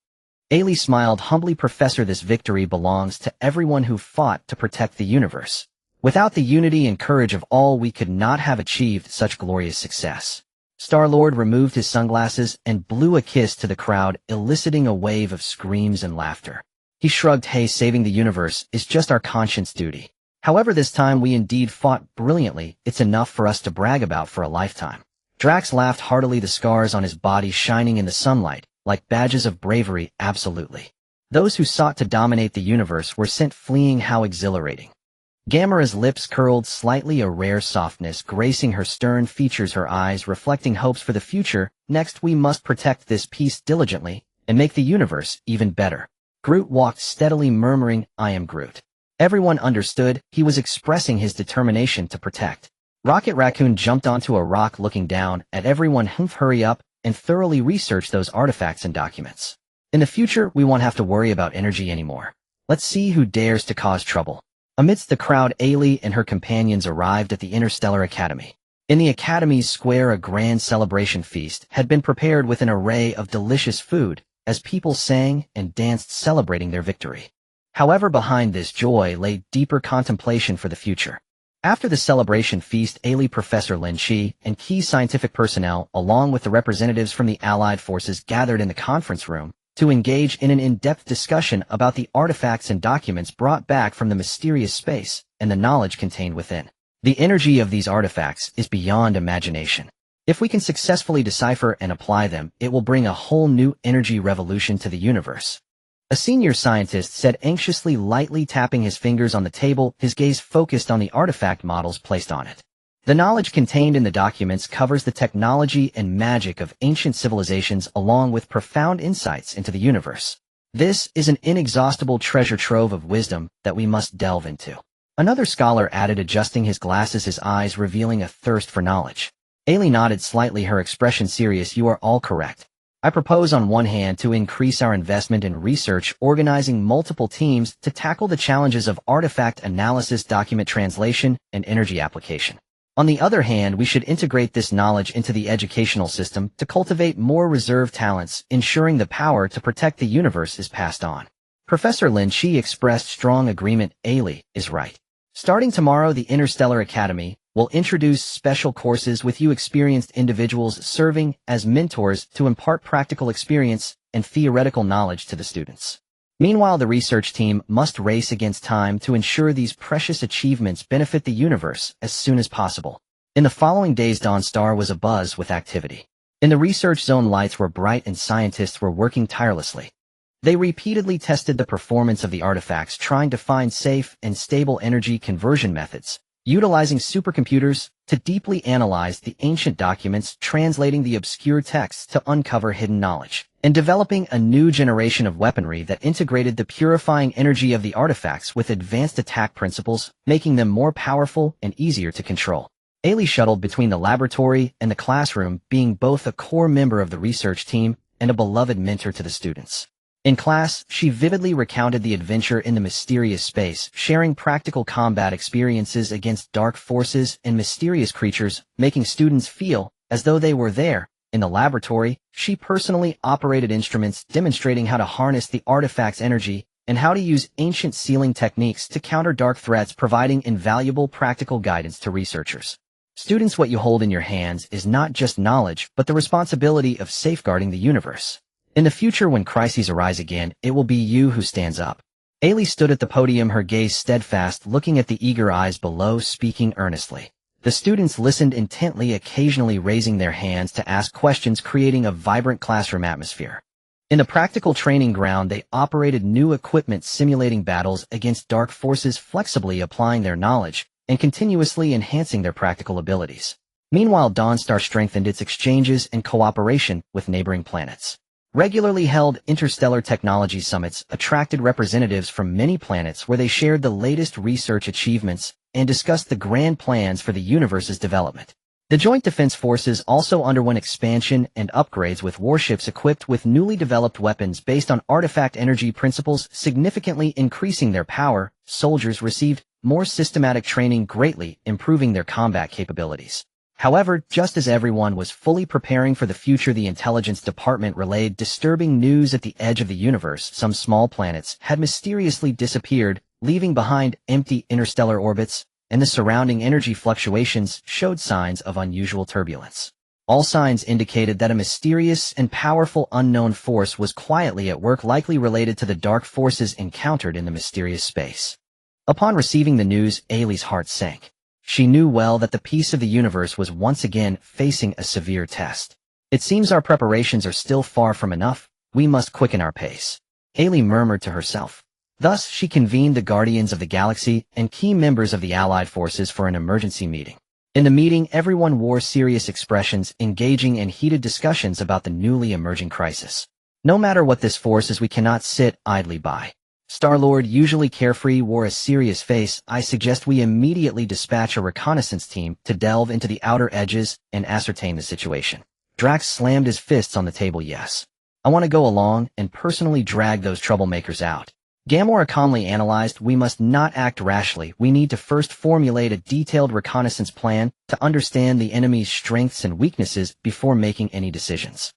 Ailey smiled humbly. "Professor, this victory belongs to everyone who fought to protect the universe. Without the unity and courage of all, we could not have achieved such glorious success." Star-Lord removed his sunglasses and blew a kiss to the crowd, eliciting a wave of screams and laughter. He shrugged. "Hey, saving the universe is just our conscience duty. However, this time we indeed fought brilliantly. It's enough for us to brag about for a lifetime." Drax laughed heartily, the scars on his body shining in the sunlight like badges of bravery. "Absolutely. Those who sought to dominate the universe were sent fleeing. How exhilarating." Gamera's lips curled slightly, a rare softness gracing her stern features, her eyes reflecting hopes for the future. "Next, we must protect this peace diligently and make the universe even better." Groot walked steadily, murmuring, "I am Groot." Everyone understood. He was expressing his determination to protect. Rocket Raccoon jumped onto a rock, looking down at everyone. "Hurry up and thoroughly research those artifacts and documents. In the future, we won't have to worry about energy anymore. Let's see who dares to cause trouble." Amidst the crowd, Ailey and her companions arrived at the Interstellar Academy. In the Academy's square, a grand celebration feast had been prepared with an array of delicious food, as people sang and danced, celebrating their victory. However, behind this joy lay deeper contemplation for the future. After the celebration feast, Ailey, Professor Lynch, and key scientific personnel, along with the representatives from the Allied forces, gathered in the conference room to engage in an in-depth discussion about the artifacts and documents brought back from the mysterious space and the knowledge contained within. The energy of these artifacts is beyond imagination. If we can successfully decipher and apply them, it will bring a whole new energy revolution to the universe. A senior scientist said anxiously, lightly tapping his fingers on the table, his gaze focused on the artifact models placed on it. The knowledge contained in the documents covers the technology and magic of ancient civilizations, along with profound insights into the universe. This is an inexhaustible treasure trove of wisdom that we must delve into. Another scholar added, adjusting his glasses, his eyes revealing a thirst for knowledge. Ailey nodded slightly, her expression serious. "You are all correct. I propose, on one hand, to increase our investment in research, organizing multiple teams to tackle the challenges of artifact analysis, document translation, and energy application. On the other hand, we should integrate this knowledge into the educational system to cultivate more reserve talents, ensuring the power to protect the universe is passed on." Professor Lynch expressed strong agreement. "Ailey is right. Starting tomorrow, the Interstellar Academy will introduce special courses with you experienced individuals serving as mentors to impart practical experience and theoretical knowledge to the students. Meanwhile, the research team must race against time to ensure these precious achievements benefit the universe as soon as possible." In the following days, Dawnstar was abuzz with activity. In the research zone, lights were bright and scientists were working tirelessly. They repeatedly tested the performance of the artifacts, trying to find safe and stable energy conversion methods utilizing supercomputers to deeply analyze the ancient documents, translating the obscure texts to uncover hidden knowledge, and developing a new generation of weaponry that integrated the purifying energy of the artifacts with advanced attack principles, making them more powerful and easier to control. Ailey shuttled between the laboratory and the classroom, being both a core member of the research team and a beloved mentor to the students. In class, she vividly recounted the adventure in the mysterious space, sharing practical combat experiences against dark forces and mysterious creatures, making students feel as though they were there. In the laboratory, she personally operated instruments, demonstrating how to harness the artifact's energy and how to use ancient sealing techniques to counter dark threats, providing invaluable practical guidance to researchers. Students, what you hold in your hands is not just knowledge, but the responsibility of safeguarding the universe. In the future, when crises arise again, it will be you who stands up. Ailey stood at the podium, her gaze steadfast, looking at the eager eyes below, speaking earnestly. The students listened intently, occasionally raising their hands to ask questions, creating a vibrant classroom atmosphere. In the practical training ground, they operated new equipment, simulating battles against dark forces, flexibly applying their knowledge and continuously enhancing their practical abilities. Meanwhile, Dawnstar strengthened its exchanges and cooperation with neighboring planets. Regularly held interstellar technology summits attracted representatives from many planets, where they shared the latest research achievements and discussed the grand plans for the universe's development. The Joint Defense Forces also underwent expansion and upgrades, with warships equipped with newly developed weapons based on artifact energy principles, significantly increasing their power. Soldiers received more systematic training, greatly improving their combat capabilities. However, just as everyone was fully preparing for the future, the intelligence department relayed disturbing news. At the edge of the universe, some small planets had mysteriously disappeared, leaving behind empty interstellar orbits, and the surrounding energy fluctuations showed signs of unusual turbulence. All signs indicated that a mysterious and powerful unknown force was quietly at work, likely related to the dark forces encountered in the mysterious space. Upon receiving the news, Ailey's heart sank. She knew well that the peace of the universe was once again facing a severe test. It seems our preparations are still far from enough. We must quicken our pace, Ailey murmured to herself. Thus, she convened the Guardians of the Galaxy and key members of the Allied forces for an emergency meeting. In the meeting, everyone wore serious expressions, engaging in heated discussions about the newly emerging crisis. No matter what this force is, we cannot sit idly by. Star-Lord, usually carefree, wore a serious face. I suggest we immediately dispatch a reconnaissance team to delve into the outer edges and ascertain the situation. Drax slammed his fists on the table. Yes. I want to go along and personally drag those troublemakers out. Gamora calmly analyzed. We must not act rashly. We need to first formulate a detailed reconnaissance plan to understand the enemy's strengths and weaknesses before making any decisions.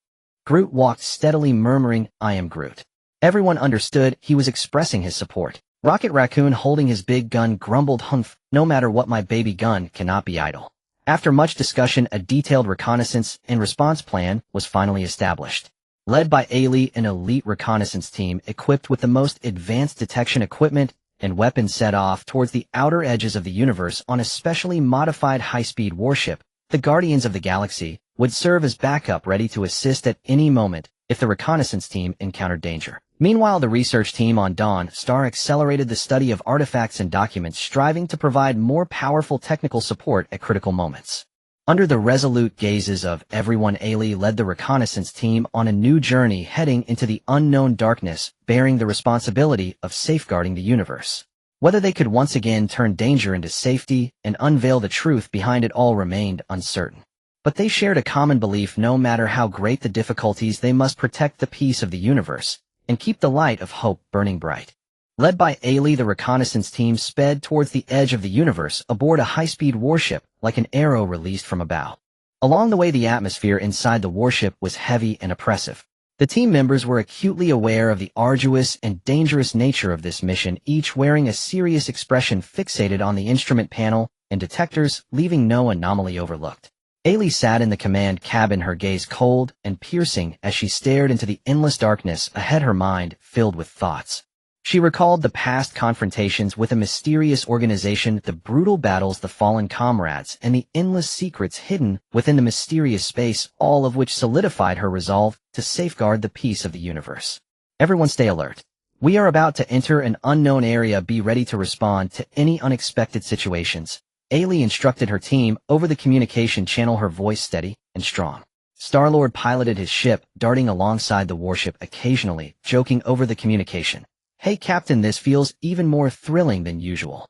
Groot walked steadily, murmuring, I am Groot. Everyone understood he was expressing his support. Rocket Raccoon, holding his big gun, grumbled, humph, no matter what, my baby gun cannot be idle. After much discussion, a detailed reconnaissance and response plan was finally established. Led by Ailey, an elite reconnaissance team equipped with the most advanced detection equipment and weapons set off towards the outer edges of the universe on a specially modified high-speed warship. The Guardians of the Galaxy would serve as backup, ready to assist at any moment if the reconnaissance team encountered danger. Meanwhile, the research team on Dawnstar accelerated the study of artifacts and documents, striving to provide more powerful technical support at critical moments. Under the resolute gazes of everyone, Ailey led the reconnaissance team on a new journey, heading into the unknown darkness, bearing the responsibility of safeguarding the universe. Whether they could once again turn danger into safety and unveil the truth behind it all remained uncertain. But they shared a common belief: no matter how great the difficulties, they must protect the peace of the universe and keep the light of hope burning bright. Led by Ailey, the reconnaissance team sped towards the edge of the universe aboard a high-speed warship, like an arrow released from a bow. Along the way, the atmosphere inside the warship was heavy and oppressive. The team members were acutely aware of the arduous and dangerous nature of this mission, each wearing a serious expression, fixated on the instrument panel and detectors, leaving no anomaly overlooked. Ailey sat in the command cabin, her gaze cold and piercing as she stared into the endless darkness ahead, her mind filled with thoughts. She recalled the past confrontations with a mysterious organization, the brutal battles, the fallen comrades, and the endless secrets hidden within the mysterious space, all of which solidified her resolve to safeguard the peace of the universe. Everyone stay alert. We are about to enter an unknown area. Be ready to respond to any unexpected situations. Ailey instructed her team over the communication channel, her voice steady and strong. Star-Lord piloted his ship, darting alongside the warship occasionally, joking over the communication. "Hey Captain, this feels even more thrilling than usual.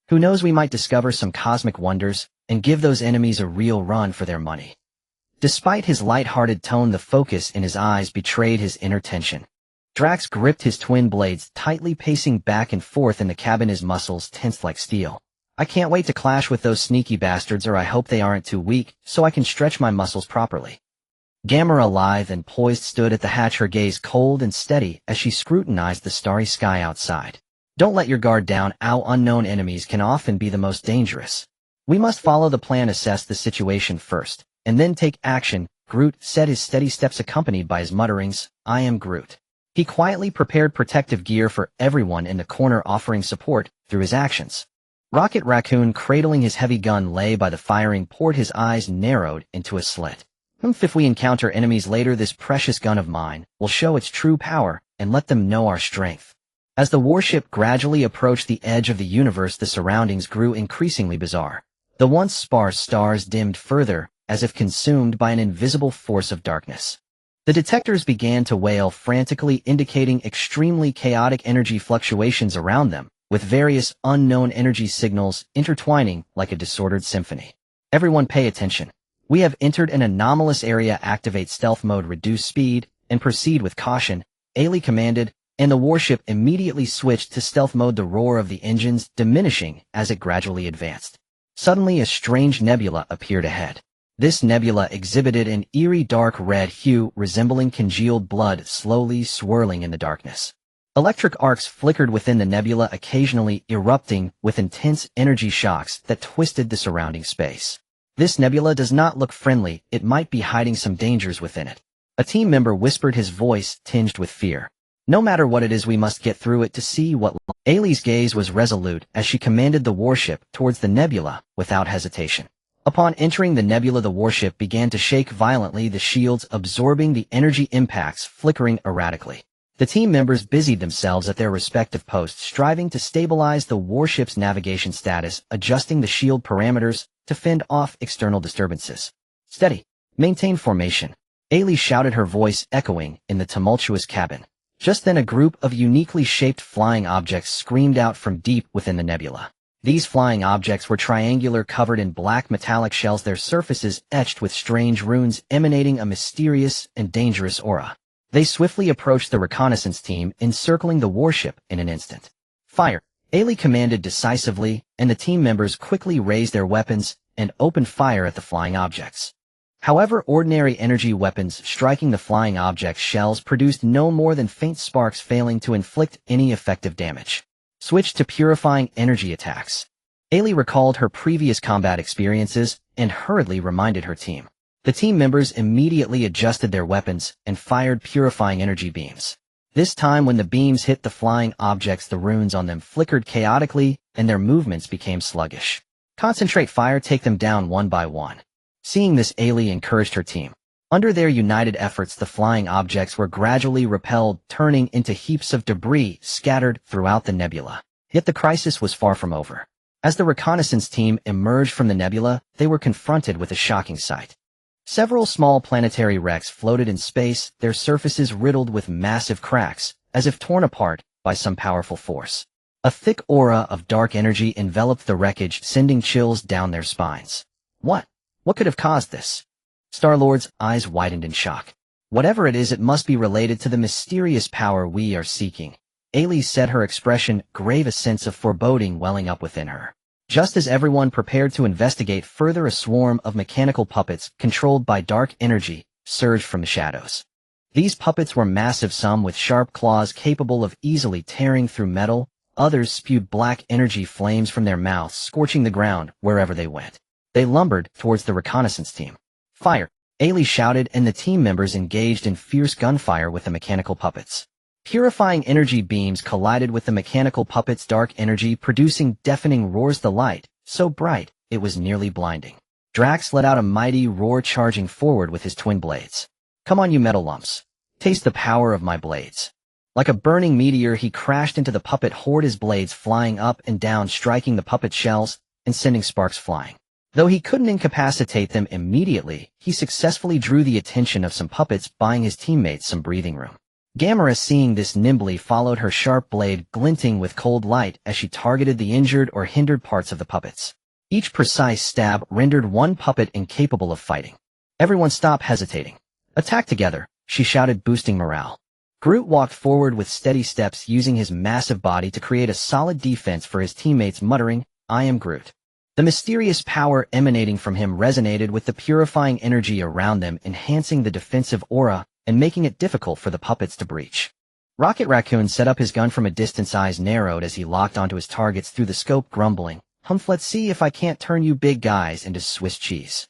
Who knows, we might discover some cosmic wonders and give those enemies a real run for their money." Despite his light-hearted tone, the focus in his eyes betrayed his inner tension. Drax gripped his twin blades tightly, pacing back and forth in the cabin, his muscles tensed like steel. "I can't wait to clash with those sneaky bastards, or I hope they aren't too weak, so I can stretch my muscles properly." Gamera, lithe and poised, stood at the hatch, her gaze cold and steady as she scrutinized the starry sky outside. "Don't let your guard down. Our unknown enemies can often be the most dangerous. We must follow the plan, assess the situation first, and then take action," Groot said, his steady steps accompanied by his mutterings, "I am Groot." He quietly prepared protective gear for everyone in the corner, offering support through his actions. Rocket Raccoon, cradling his heavy gun, lay by the firing port, his eyes narrowed into a slit. If we encounter enemies later, this precious gun of mine will show its true power and let them know our strength." As the warship gradually approached the edge of the universe, the surroundings grew increasingly bizarre. The once sparse stars dimmed further, as if consumed by an invisible force of darkness. The detectors began to wail frantically, indicating extremely chaotic energy fluctuations around them, with various unknown energy signals intertwining like a disordered symphony. "Everyone pay attention. We have entered an anomalous area. Activate stealth mode, reduce speed, and proceed with caution," Ailey commanded, and the warship immediately switched to stealth mode, the roar of the engines diminishing as it gradually advanced. Suddenly, a strange nebula appeared ahead. This nebula exhibited an eerie dark red hue resembling congealed blood, slowly swirling in the darkness. Electric arcs flickered within the nebula, occasionally erupting with intense energy shocks that twisted the surrounding space. "This nebula does not look friendly. It might be hiding some dangers within it," a team member whispered, his voice tinged with fear. "No matter what it is, we must get through it to see what." Ailey's gaze was resolute as she commanded the warship towards the nebula without hesitation. Upon entering the nebula, the warship began to shake violently, the shields absorbing the energy impacts, flickering erratically. The team members busied themselves at their respective posts, striving to stabilize the warship's navigation status, adjusting the shield parameters to fend off external disturbances. "Steady. Maintain formation," Ailey shouted, her voice echoing in the tumultuous cabin. Just then, a group of uniquely shaped flying objects screamed out from deep within the nebula. These flying objects were triangular, covered in black metallic shells, their surfaces etched with strange runes emanating a mysterious and dangerous aura. They swiftly approached the reconnaissance team, encircling the warship in an instant. "Fire!" Ailey commanded decisively, and the team members quickly raised their weapons and opened fire at the flying objects. However, ordinary energy weapons striking the flying objects' shells produced no more than faint sparks, failing to inflict any effective damage. "Switch to purifying energy attacks." Ailey recalled her previous combat experiences and hurriedly reminded her team. The team members immediately adjusted their weapons and fired purifying energy beams. This time, when the beams hit the flying objects, the runes on them flickered chaotically and their movements became sluggish. "Concentrate fire, take them down one by one." Seeing this, Ailey encouraged her team. Under their united efforts, the flying objects were gradually repelled, turning into heaps of debris scattered throughout the nebula. Yet the crisis was far from over. As the reconnaissance team emerged from the nebula, they were confronted with a shocking sight. Several small planetary wrecks floated in space, their surfaces riddled with massive cracks, as if torn apart by some powerful force. A thick aura of dark energy enveloped the wreckage, sending chills down their spines. What could have caused this? Star-Lord's eyes widened in shock. "Whatever it is, it must be related to the mysterious power we are seeking," Ailey said, her expression grave, a sense of foreboding welling up within her. Just as everyone prepared to investigate further, a swarm of mechanical puppets controlled by dark energy surged from the shadows. These puppets were massive, some with sharp claws capable of easily tearing through metal. Others spewed black energy flames from their mouths, scorching the ground wherever they went. They lumbered towards the reconnaissance team. "Fire!" Ailey shouted, and the team members engaged in fierce gunfire with the mechanical puppets. Purifying energy beams collided with the mechanical puppets' dark energy, producing deafening roars, the light so bright it was nearly blinding. Drax let out a mighty roar, charging forward with his twin blades. "Come on, you metal lumps. Taste the power of my blades." Like a burning meteor, he crashed into the puppet horde, his blades flying up and down, striking the puppet shells and sending sparks flying. Though he couldn't incapacitate them immediately, he successfully drew the attention of some puppets, buying his teammates some breathing room. Gamera, seeing this, nimbly followed her sharp blade, glinting with cold light as she targeted the injured or hindered parts of the puppets. Each precise stab rendered one puppet incapable of fighting. "Everyone stop hesitating. Attack together," she shouted, boosting morale. Groot walked forward with steady steps, using his massive body to create a solid defense for his teammates, muttering, "I am Groot." The mysterious power emanating from him resonated with the purifying energy around them, enhancing the defensive aura and making it difficult for the puppets to breach. Rocket Raccoon set up his gun from a distance, eyes narrowed as he locked onto his targets through the scope, grumbling, "Humph, let's see if I can't turn you big guys into Swiss cheese."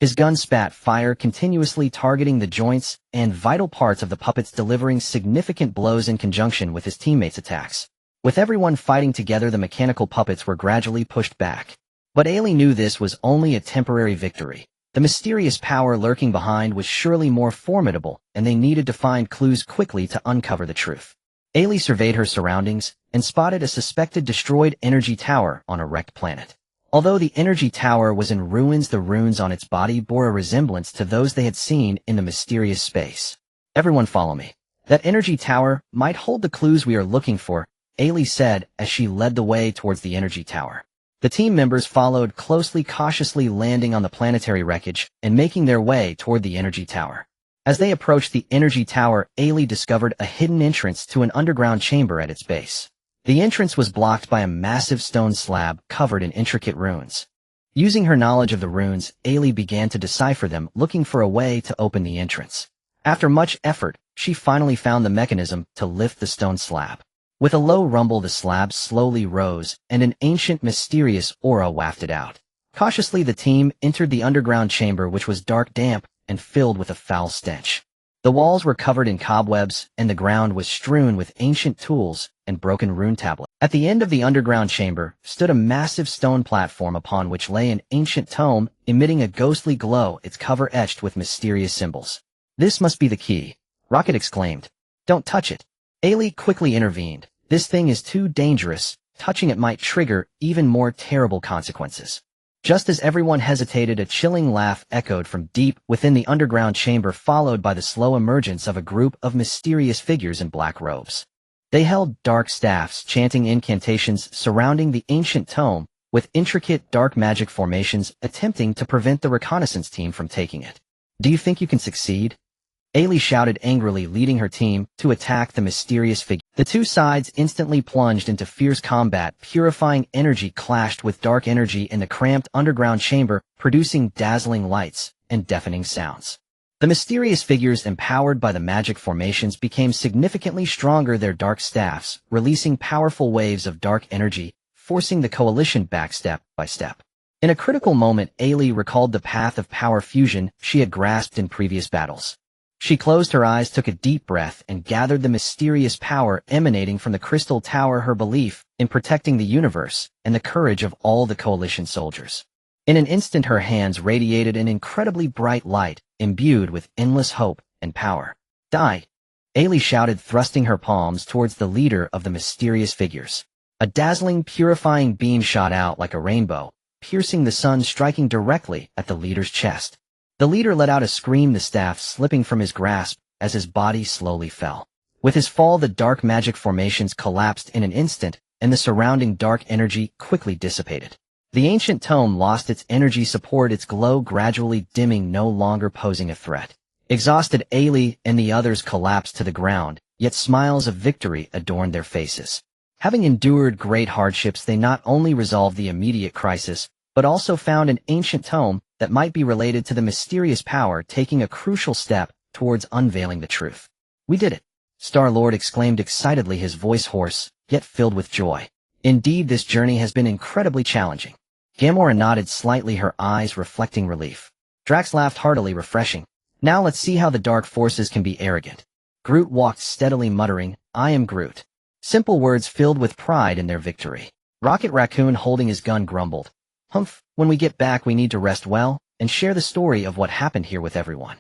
His gun spat fire, continuously targeting the joints and vital parts of the puppets, delivering significant blows in conjunction with his teammates' attacks. With everyone fighting together, the mechanical puppets were gradually pushed back. But Ailey knew this was only a temporary victory. The mysterious power lurking behind was surely more formidable, and they needed to find clues quickly to uncover the truth. Ailey surveyed her surroundings and spotted a suspected destroyed energy tower on a wrecked planet. Although the energy tower was in ruins, the runes on its body bore a resemblance to those they had seen in the mysterious space. "Everyone follow me. That energy tower might hold the clues we are looking for," Ailey said as she led the way towards the energy tower. The team members followed closely, cautiously landing on the planetary wreckage and making their way toward the energy tower. As they approached the energy tower, Ailey discovered a hidden entrance to an underground chamber at its base. The entrance was blocked by a massive stone slab covered in intricate runes. Using her knowledge of the runes, Ailey began to decipher them, looking for a way to open the entrance. After much effort, she finally found the mechanism to lift the stone slab. With a low rumble, the slab slowly rose, and an ancient, mysterious aura wafted out. Cautiously, the team entered the underground chamber, which was dark, damp, and filled with a foul stench. The walls were covered in cobwebs, and the ground was strewn with ancient tools and broken rune tablets. At the end of the underground chamber stood a massive stone platform upon which lay an ancient tome, emitting a ghostly glow, its cover etched with mysterious symbols. "This must be the key," Rocket exclaimed. "Don't touch it." Ailey quickly intervened. "This thing is too dangerous. Touching it might trigger even more terrible consequences." Just as everyone hesitated, a chilling laugh echoed from deep within the underground chamber, followed by the slow emergence of a group of mysterious figures in black robes. They held dark staffs, chanting incantations surrounding the ancient tome, with intricate dark magic formations attempting to prevent the reconnaissance team from taking it. "Do you think you can succeed?" Ailey shouted angrily, leading her team to attack the mysterious figure. The two sides instantly plunged into fierce combat. Purifying energy clashed with dark energy in the cramped underground chamber, producing dazzling lights and deafening sounds. The mysterious figures, empowered by the magic formations, became significantly stronger, their dark staffs releasing powerful waves of dark energy, forcing the coalition back step by step. In a critical moment, Ailey recalled the path of power fusion she had grasped in previous battles. She closed her eyes, took a deep breath, and gathered the mysterious power emanating from the crystal tower, her belief in protecting the universe and the courage of all the coalition soldiers. In an instant, her hands radiated an incredibly bright light, imbued with endless hope and power. "Die!" Ailey shouted, thrusting her palms towards the leader of the mysterious figures. A dazzling, purifying beam shot out like a rainbow, piercing the sun, striking directly at the leader's chest. The leader let out a scream, the staff slipping from his grasp as his body slowly fell. With his fall, the dark magic formations collapsed in an instant, and the surrounding dark energy quickly dissipated. The ancient tome lost its energy support, its glow gradually dimming, no longer posing a threat. Exhausted, Ailey and the others collapsed to the ground, yet smiles of victory adorned their faces. Having endured great hardships, they not only resolved the immediate crisis, but also found an ancient tome that might be related to the mysterious power, taking a crucial step towards unveiling the truth. "We did it!" Star-Lord exclaimed excitedly, his voice hoarse, yet filled with joy. "Indeed, this journey has been incredibly challenging." Gamora nodded slightly, her eyes reflecting relief. Drax laughed heartily, refreshing. "Now let's see how the dark forces can be arrogant." Groot walked steadily, muttering, "I am Groot." Simple words filled with pride in their victory. Rocket Raccoon, holding his gun, grumbled, "Humph, when we get back we need to rest well and share the story of what happened here with everyone."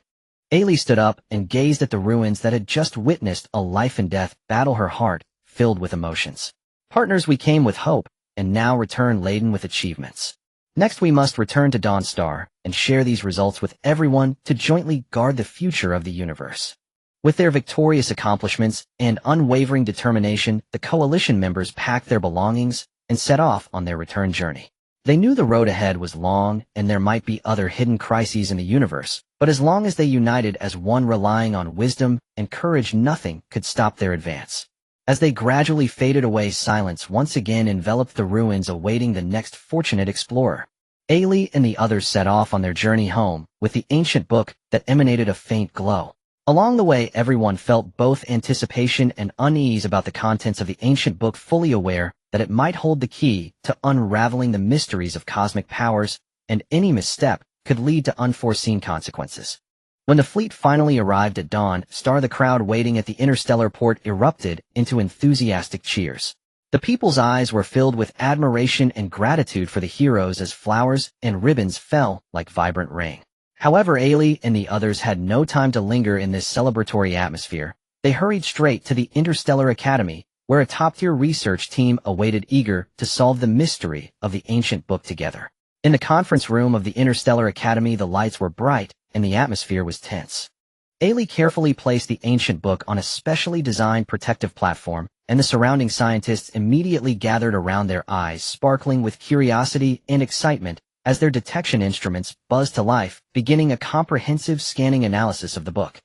Ailey stood up and gazed at the ruins that had just witnessed a life and death battle, her heart filled with emotions. "Partners, we came with hope, and now return laden with achievements. Next we must return to Dawnstar and share these results with everyone to jointly guard the future of the universe. With their victorious accomplishments and unwavering determination, the coalition members packed their belongings and set off on their return journey. They knew the road ahead was long and there might be other hidden crises in the universe, but as long as they united as one relying on wisdom and courage, nothing could stop their advance. As they gradually faded away, silence once again enveloped the ruins, awaiting the next fortunate explorer. Ailey and the others set off on their journey home, with the ancient book that emanated a faint glow. Along the way, everyone felt both anticipation and unease about the contents of the ancient book, fully aware that it might hold the key to unraveling the mysteries of cosmic powers, and any misstep could lead to unforeseen consequences. When the fleet finally arrived at Dawnstar, the crowd waiting at the interstellar port erupted into enthusiastic cheers. The people's eyes were filled with admiration and gratitude for the heroes as flowers and ribbons fell like vibrant rain. However, Ailey and the others had no time to linger in this celebratory atmosphere. They hurried straight to the Interstellar Academy, where a top-tier research team awaited, eager to solve the mystery of the ancient book together. In the conference room of the Interstellar Academy, the lights were bright and the atmosphere was tense. Ailey carefully placed the ancient book on a specially designed protective platform, and the surrounding scientists immediately gathered around, their eyes sparkling with curiosity and excitement as their detection instruments buzzed to life, beginning a comprehensive scanning analysis of the book.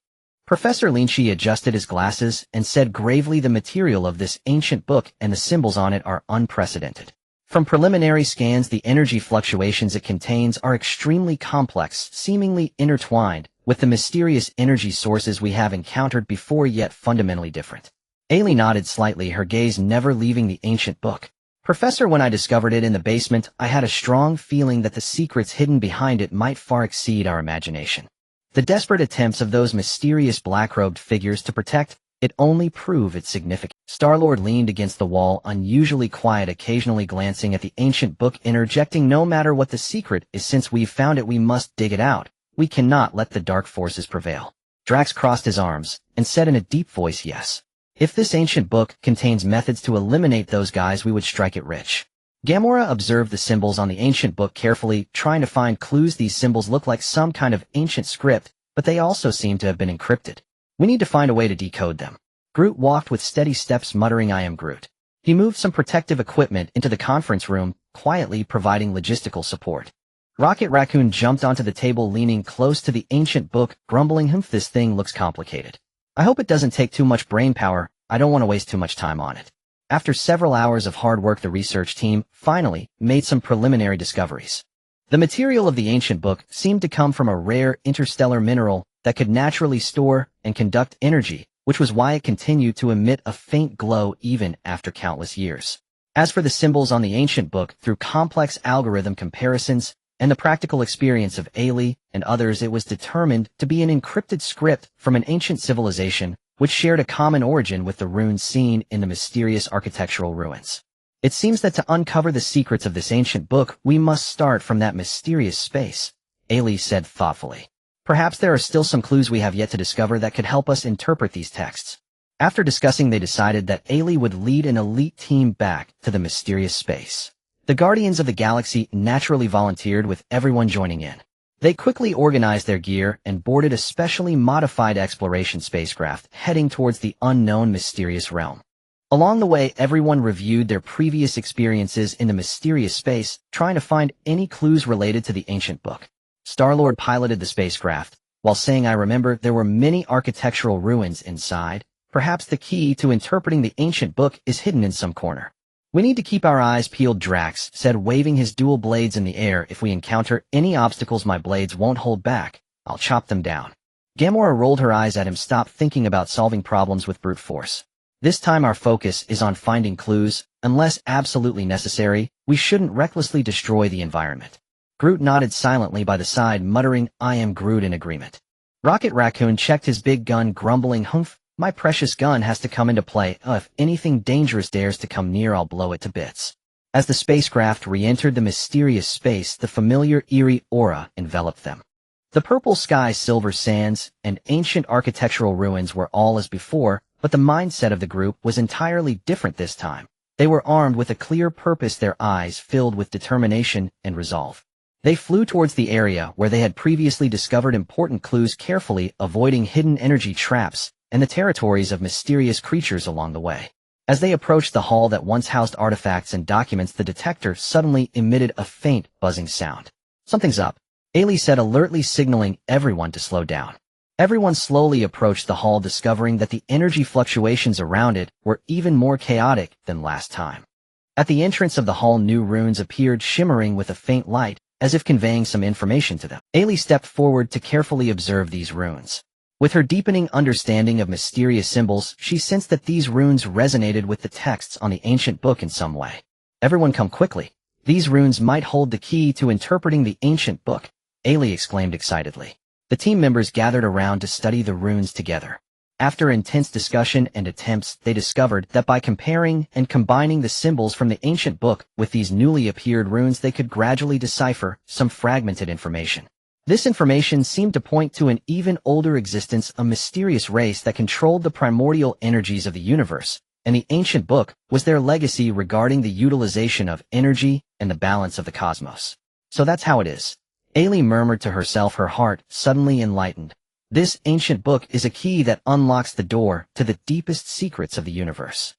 Professor Lynch adjusted his glasses and said gravely, "The material of this ancient book and the symbols on it are unprecedented. From preliminary scans, the energy fluctuations it contains are extremely complex, seemingly intertwined with the mysterious energy sources we have encountered before, yet fundamentally different." Ailey nodded slightly, her gaze never leaving the ancient book. "Professor, when I discovered it in the basement, I had a strong feeling that the secrets hidden behind it might far exceed our imagination. The desperate attempts of those mysterious black-robed figures to protect it only prove its significance." Star-Lord leaned against the wall, unusually quiet, occasionally glancing at the ancient book, interjecting, "No matter what the secret is, since we've found it, we must dig it out. We cannot let the dark forces prevail." Drax crossed his arms and said in a deep voice, "Yes. If this ancient book contains methods to eliminate those guys, we would strike it rich." Gamora observed the symbols on the ancient book carefully, trying to find clues. These symbols look like some kind of ancient script, but they also seem to have been encrypted. "We need to find a way to decode them." Groot walked with steady steps, muttering, "I am Groot." He moved some protective equipment into the conference room, quietly providing logistical support. Rocket Raccoon jumped onto the table, leaning close to the ancient book, grumbling, "This thing looks complicated. I hope it doesn't take too much brain power. I don't want to waste too much time on it." After several hours of hard work, the research team finally made some preliminary discoveries. The material of the ancient book seemed to come from a rare interstellar mineral that could naturally store and conduct energy, which was why it continued to emit a faint glow even after countless years. As for the symbols on the ancient book, through complex algorithm comparisons and the practical experience of Ailey and others, it was determined to be an encrypted script from an ancient civilization which shared a common origin with the runes seen in the mysterious architectural ruins. "It seems that to uncover the secrets of this ancient book, we must start from that mysterious space," Ailey said thoughtfully. "Perhaps there are still some clues we have yet to discover that could help us interpret these texts." After discussing, they decided that Ailey would lead an elite team back to the mysterious space. The Guardians of the Galaxy naturally volunteered, with everyone joining in. They quickly organized their gear and boarded a specially modified exploration spacecraft, heading towards the unknown mysterious realm. Along the way, everyone reviewed their previous experiences in the mysterious space, trying to find any clues related to the ancient book. Star-Lord piloted the spacecraft, while saying, "I remember there were many architectural ruins inside. Perhaps the key to interpreting the ancient book is hidden in some corner." "We need to keep our eyes peeled," Drax said, waving his dual blades in the air. "If we encounter any obstacles, my blades won't hold back. I'll chop them down." Gamora rolled her eyes at him. "Stop thinking about solving problems with brute force. This time our focus is on finding clues. Unless absolutely necessary, we shouldn't recklessly destroy the environment." Groot nodded silently by the side, muttering, "I am Groot," in agreement. Rocket Raccoon checked his big gun, grumbling, "Humph, my precious gun has to come into play. If anything dangerous dares to come near, I'll blow it to bits." As the spacecraft re-entered the mysterious space, the familiar eerie aura enveloped them. The purple sky, silver sands, and ancient architectural ruins were all as before, but the mindset of the group was entirely different this time. They were armed with a clear purpose, their eyes filled with determination and resolve. They flew towards the area where they had previously discovered important clues, carefully avoiding hidden energy traps and the territories of mysterious creatures along the way. As they approached the hall that once housed artifacts and documents, the detector suddenly emitted a faint, buzzing sound. "Something's up," Ailey said, alertly signaling everyone to slow down. Everyone slowly approached the hall, discovering that the energy fluctuations around it were even more chaotic than last time. At the entrance of the hall, new runes appeared, shimmering with a faint light, as if conveying some information to them. Ailey stepped forward to carefully observe these runes. With her deepening understanding of mysterious symbols, she sensed that these runes resonated with the texts on the ancient book in some way. "Everyone come quickly. These runes might hold the key to interpreting the ancient book," Ailey exclaimed excitedly. The team members gathered around to study the runes together. After intense discussion and attempts, they discovered that by comparing and combining the symbols from the ancient book with these newly appeared runes, they could gradually decipher some fragmented information. This information seemed to point to an even older existence, a mysterious race that controlled the primordial energies of the universe, and the ancient book was their legacy regarding the utilization of energy and the balance of the cosmos. "So that's how it is," Ailey murmured to herself, her heart suddenly enlightened. "This ancient book is a key that unlocks the door to the deepest secrets of the universe.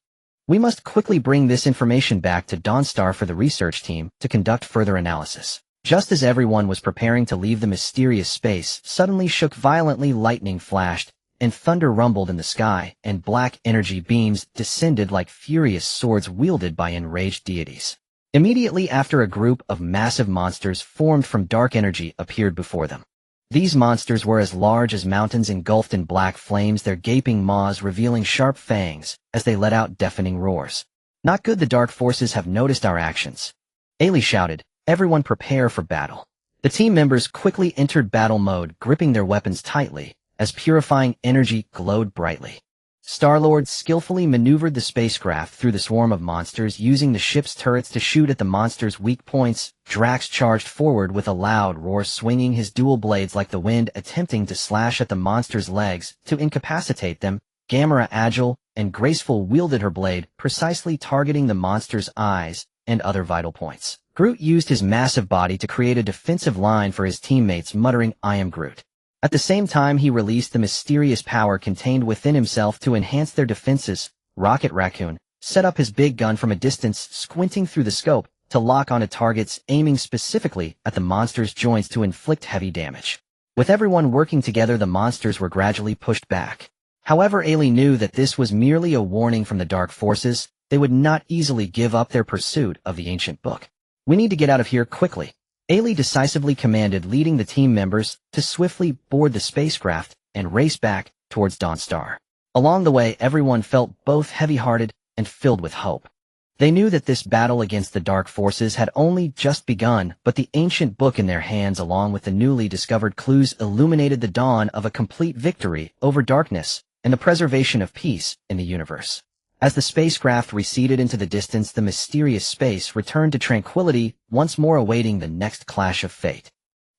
We must quickly bring this information back to Dawnstar for the research team to conduct further analysis." Just as everyone was preparing to leave, the mysterious space suddenly shook violently. Lightning flashed, and thunder rumbled in the sky, and black energy beams descended like furious swords wielded by enraged deities. Immediately after, a group of massive monsters formed from dark energy appeared before them. These monsters were as large as mountains, engulfed in black flames, their gaping maws revealing sharp fangs as they let out deafening roars. "Not good, the dark forces have noticed our actions," Ailey shouted. "Everyone prepare for battle." The team members quickly entered battle mode, gripping their weapons tightly, as purifying energy glowed brightly. Star-Lord skillfully maneuvered the spacecraft through the swarm of monsters, using the ship's turrets to shoot at the monsters' weak points. Drax charged forward with a loud roar, swinging his dual blades like the wind, attempting to slash at the monsters' legs to incapacitate them. Gamera, agile and graceful, wielded her blade, precisely targeting the monsters' eyes and other vital points. Groot used his massive body to create a defensive line for his teammates, muttering, "I am Groot." At the same time, he released the mysterious power contained within himself to enhance their defenses. Rocket Raccoon set up his big gun from a distance, squinting through the scope to lock onto targets, aiming specifically at the monsters' joints to inflict heavy damage. With everyone working together, the monsters were gradually pushed back. However, Ailey knew that this was merely a warning from the dark forces. They would not easily give up their pursuit of the ancient book. "We need to get out of here quickly," Ailey decisively commanded, leading the team members to swiftly board the spacecraft and race back towards Dawnstar. Along the way, everyone felt both heavy-hearted and filled with hope. They knew that this battle against the dark forces had only just begun, but the ancient book in their hands, along with the newly discovered clues, illuminated the dawn of a complete victory over darkness and the preservation of peace in the universe. As the spacecraft receded into the distance, the mysterious space returned to tranquility, once more awaiting the next clash of fate.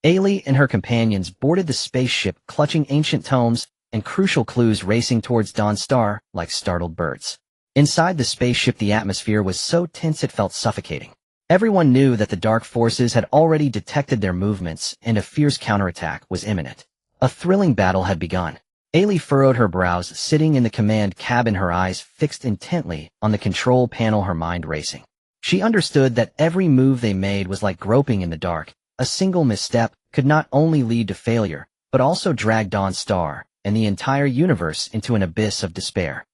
Ailey and her companions boarded the spaceship, clutching ancient tomes and crucial clues, racing towards Dawnstar like startled birds. Inside the spaceship, the atmosphere was so tense it felt suffocating. Everyone knew that the dark forces had already detected their movements, and a fierce counterattack was imminent. A thrilling battle had begun. Ailey furrowed her brows, sitting in the command cabin, her eyes fixed intently on the control panel, her mind racing. She understood that every move they made was like groping in the dark. A single misstep could not only lead to failure, but also drag Dawnstar and the entire universe into an abyss of despair.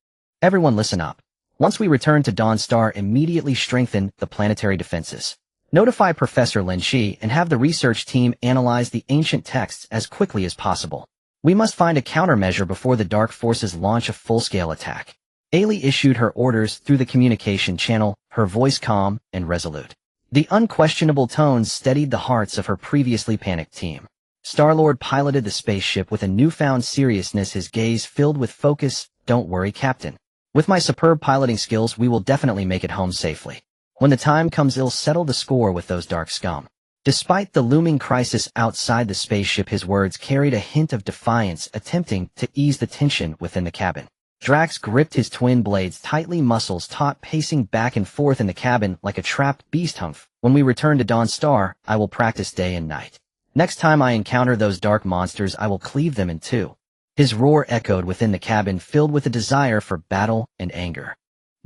"Everyone listen up. Once we return to Dawnstar, immediately strengthen the planetary defenses. Notify Professor Lynch and have the research team analyze the ancient texts as quickly as possible. We must find a countermeasure before the dark forces launch a full-scale attack." Ailey issued her orders through the communication channel, her voice calm and resolute. The unquestionable tones steadied the hearts of her previously panicked team. Star-Lord piloted the spaceship with a newfound seriousness, his gaze filled with focus. "Don't worry, Captain. With my superb piloting skills, we will definitely make it home safely. When the time comes, I'll settle the score with those dark scum." Despite the looming crisis outside the spaceship, his words carried a hint of defiance, attempting to ease the tension within the cabin. Drax gripped his twin blades tightly, muscles taut, pacing back and forth in the cabin like a trapped beast. Humph. When we return to Dawnstar, I will practice day and night. Next time I encounter those dark monsters, I will cleave them in two. His roar echoed within the cabin, filled with a desire for battle and anger.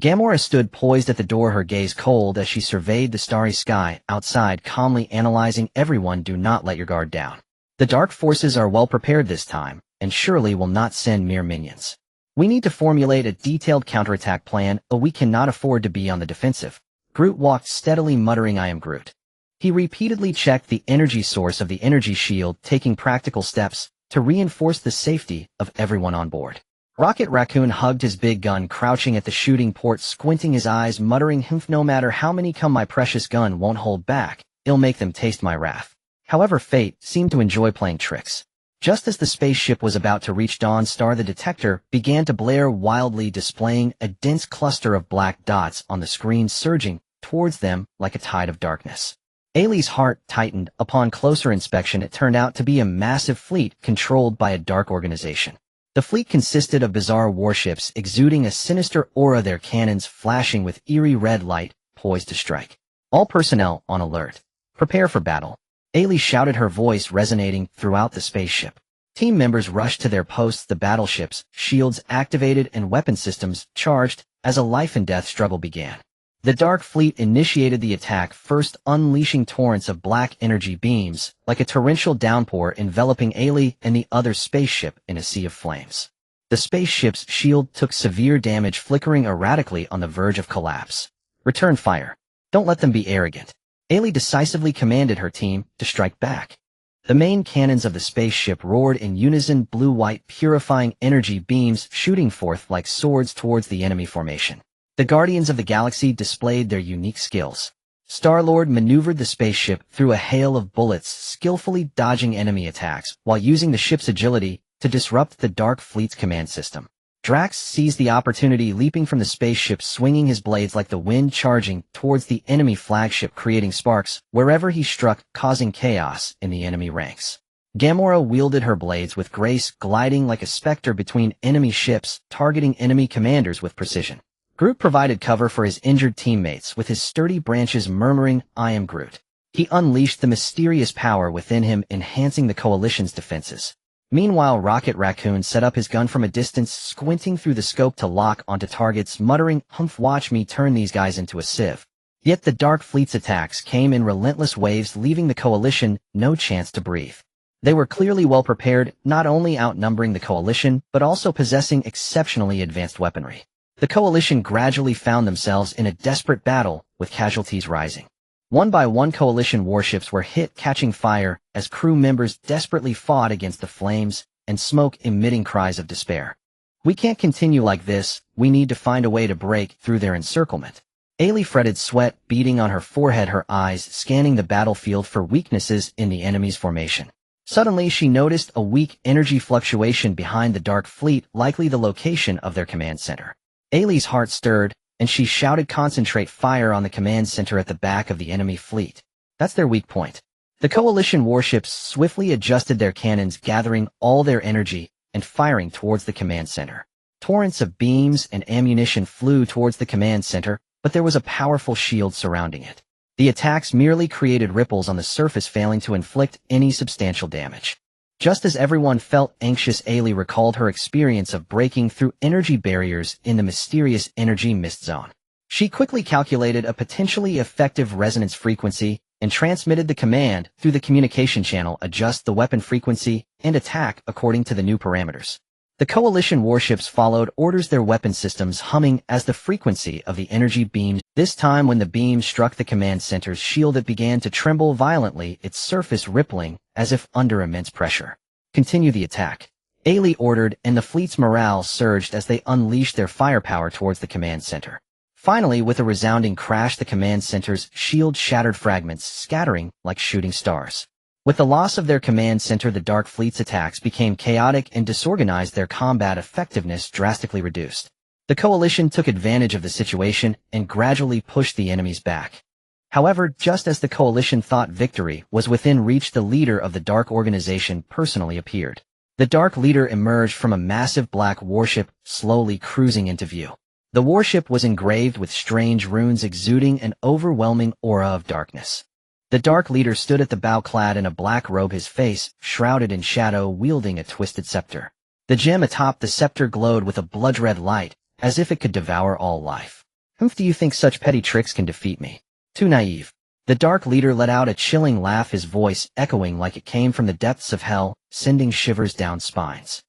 Gamora stood poised at the door, her gaze cold as she surveyed the starry sky outside, calmly analyzing everyone. Do not let your guard down. The dark forces are well prepared this time, and surely will not send mere minions. We need to formulate a detailed counterattack plan, or we cannot afford to be on the defensive. Groot walked steadily, muttering, I am Groot. He repeatedly checked the energy source of the energy shield, taking practical steps to reinforce the safety of everyone on board. Rocket Raccoon hugged his big gun, crouching at the shooting port, squinting his eyes, muttering, Humph, no matter how many come, my precious gun won't hold back. It'll make them taste my wrath. However, fate seemed to enjoy playing tricks. Just as the spaceship was about to reach Dawnstar, the detector began to blare wildly, displaying a dense cluster of black dots on the screen, surging towards them like a tide of darkness. Ailey's heart tightened. Upon closer inspection, it turned out to be a massive fleet controlled by a dark organization. The fleet consisted of bizarre warships exuding a sinister aura, their cannons flashing with eerie red light, poised to strike. All personnel on alert. Prepare for battle. Ailey shouted, her voice resonating throughout the spaceship. Team members rushed to their posts, the battleships, shields activated and weapon systems charged as a life-and-death struggle began. The Dark Fleet initiated the attack, first unleashing torrents of black energy beams, like a torrential downpour, enveloping Ailey and the other spaceship in a sea of flames. The spaceship's shield took severe damage, flickering erratically on the verge of collapse. Return fire. Don't let them be arrogant. Ailey decisively commanded her team to strike back. The main cannons of the spaceship roared in unison, blue-white purifying energy beams shooting forth like swords towards the enemy formation. The Guardians of the Galaxy displayed their unique skills. Star-Lord maneuvered the spaceship through a hail of bullets, skillfully dodging enemy attacks while using the ship's agility to disrupt the Dark Fleet's command system. Drax seized the opportunity, leaping from the spaceship, swinging his blades like the wind, charging towards the enemy flagship, creating sparks wherever he struck, causing chaos in the enemy ranks. Gamora wielded her blades with grace, gliding like a specter between enemy ships, targeting enemy commanders with precision. Groot provided cover for his injured teammates with his sturdy branches, murmuring, I am Groot. He unleashed the mysterious power within him, enhancing the coalition's defenses. Meanwhile, Rocket Raccoon set up his gun from a distance, squinting through the scope to lock onto targets, muttering, Humph, watch me turn these guys into a sieve. Yet the Dark Fleet's attacks came in relentless waves, leaving the coalition no chance to breathe. They were clearly well prepared, not only outnumbering the coalition, but also possessing exceptionally advanced weaponry. The coalition gradually found themselves in a desperate battle, with casualties rising. One by one, coalition warships were hit, catching fire as crew members desperately fought against the flames and smoke, emitting cries of despair. We can't continue like this. We need to find a way to break through their encirclement. Ailey fretted, sweat beading on her forehead, her eyes scanning the battlefield for weaknesses in the enemy's formation. Suddenly, she noticed a weak energy fluctuation behind the Dark Fleet, likely the location of their command center. Ailey's heart stirred, and she shouted, concentrate fire on the command center at the back of the enemy fleet. That's their weak point. The coalition warships swiftly adjusted their cannons, gathering all their energy and firing towards the command center. Torrents of beams and ammunition flew towards the command center, but there was a powerful shield surrounding it. The attacks merely created ripples on the surface, failing to inflict any substantial damage. Just as everyone felt anxious, Ailey recalled her experience of breaking through energy barriers in the mysterious energy mist zone. She quickly calculated a potentially effective resonance frequency and transmitted the command through the communication channel, adjust the weapon frequency and attack according to the new parameters. The coalition warships followed orders, their weapon systems humming as the frequency of the energy beams. This time, when the beam struck the command center's shield, it began to tremble violently, its surface rippling as if under immense pressure. Continue the attack, Ailey ordered, and the fleet's morale surged as they unleashed their firepower towards the command center. Finally, with a resounding crash, the command center's shield shattered, fragments scattering like shooting stars. With the loss of their command center, the Dark Fleet's attacks became chaotic and disorganized, their combat effectiveness drastically reduced. The coalition took advantage of the situation and gradually pushed the enemies back. However, just as the coalition thought victory was within reach, the leader of the Dark Organization personally appeared. The Dark Leader emerged from a massive black warship, slowly cruising into view. The warship was engraved with strange runes exuding an overwhelming aura of darkness. The Dark Leader stood at the bow clad in a black robe, his face shrouded in shadow, wielding a twisted scepter. The gem atop the scepter glowed with a blood-red light, as if it could devour all life. Whom do you think such petty tricks can defeat me? Too naive. The Dark Leader let out a chilling laugh, his voice echoing like it came from the depths of hell, sending shivers down spines.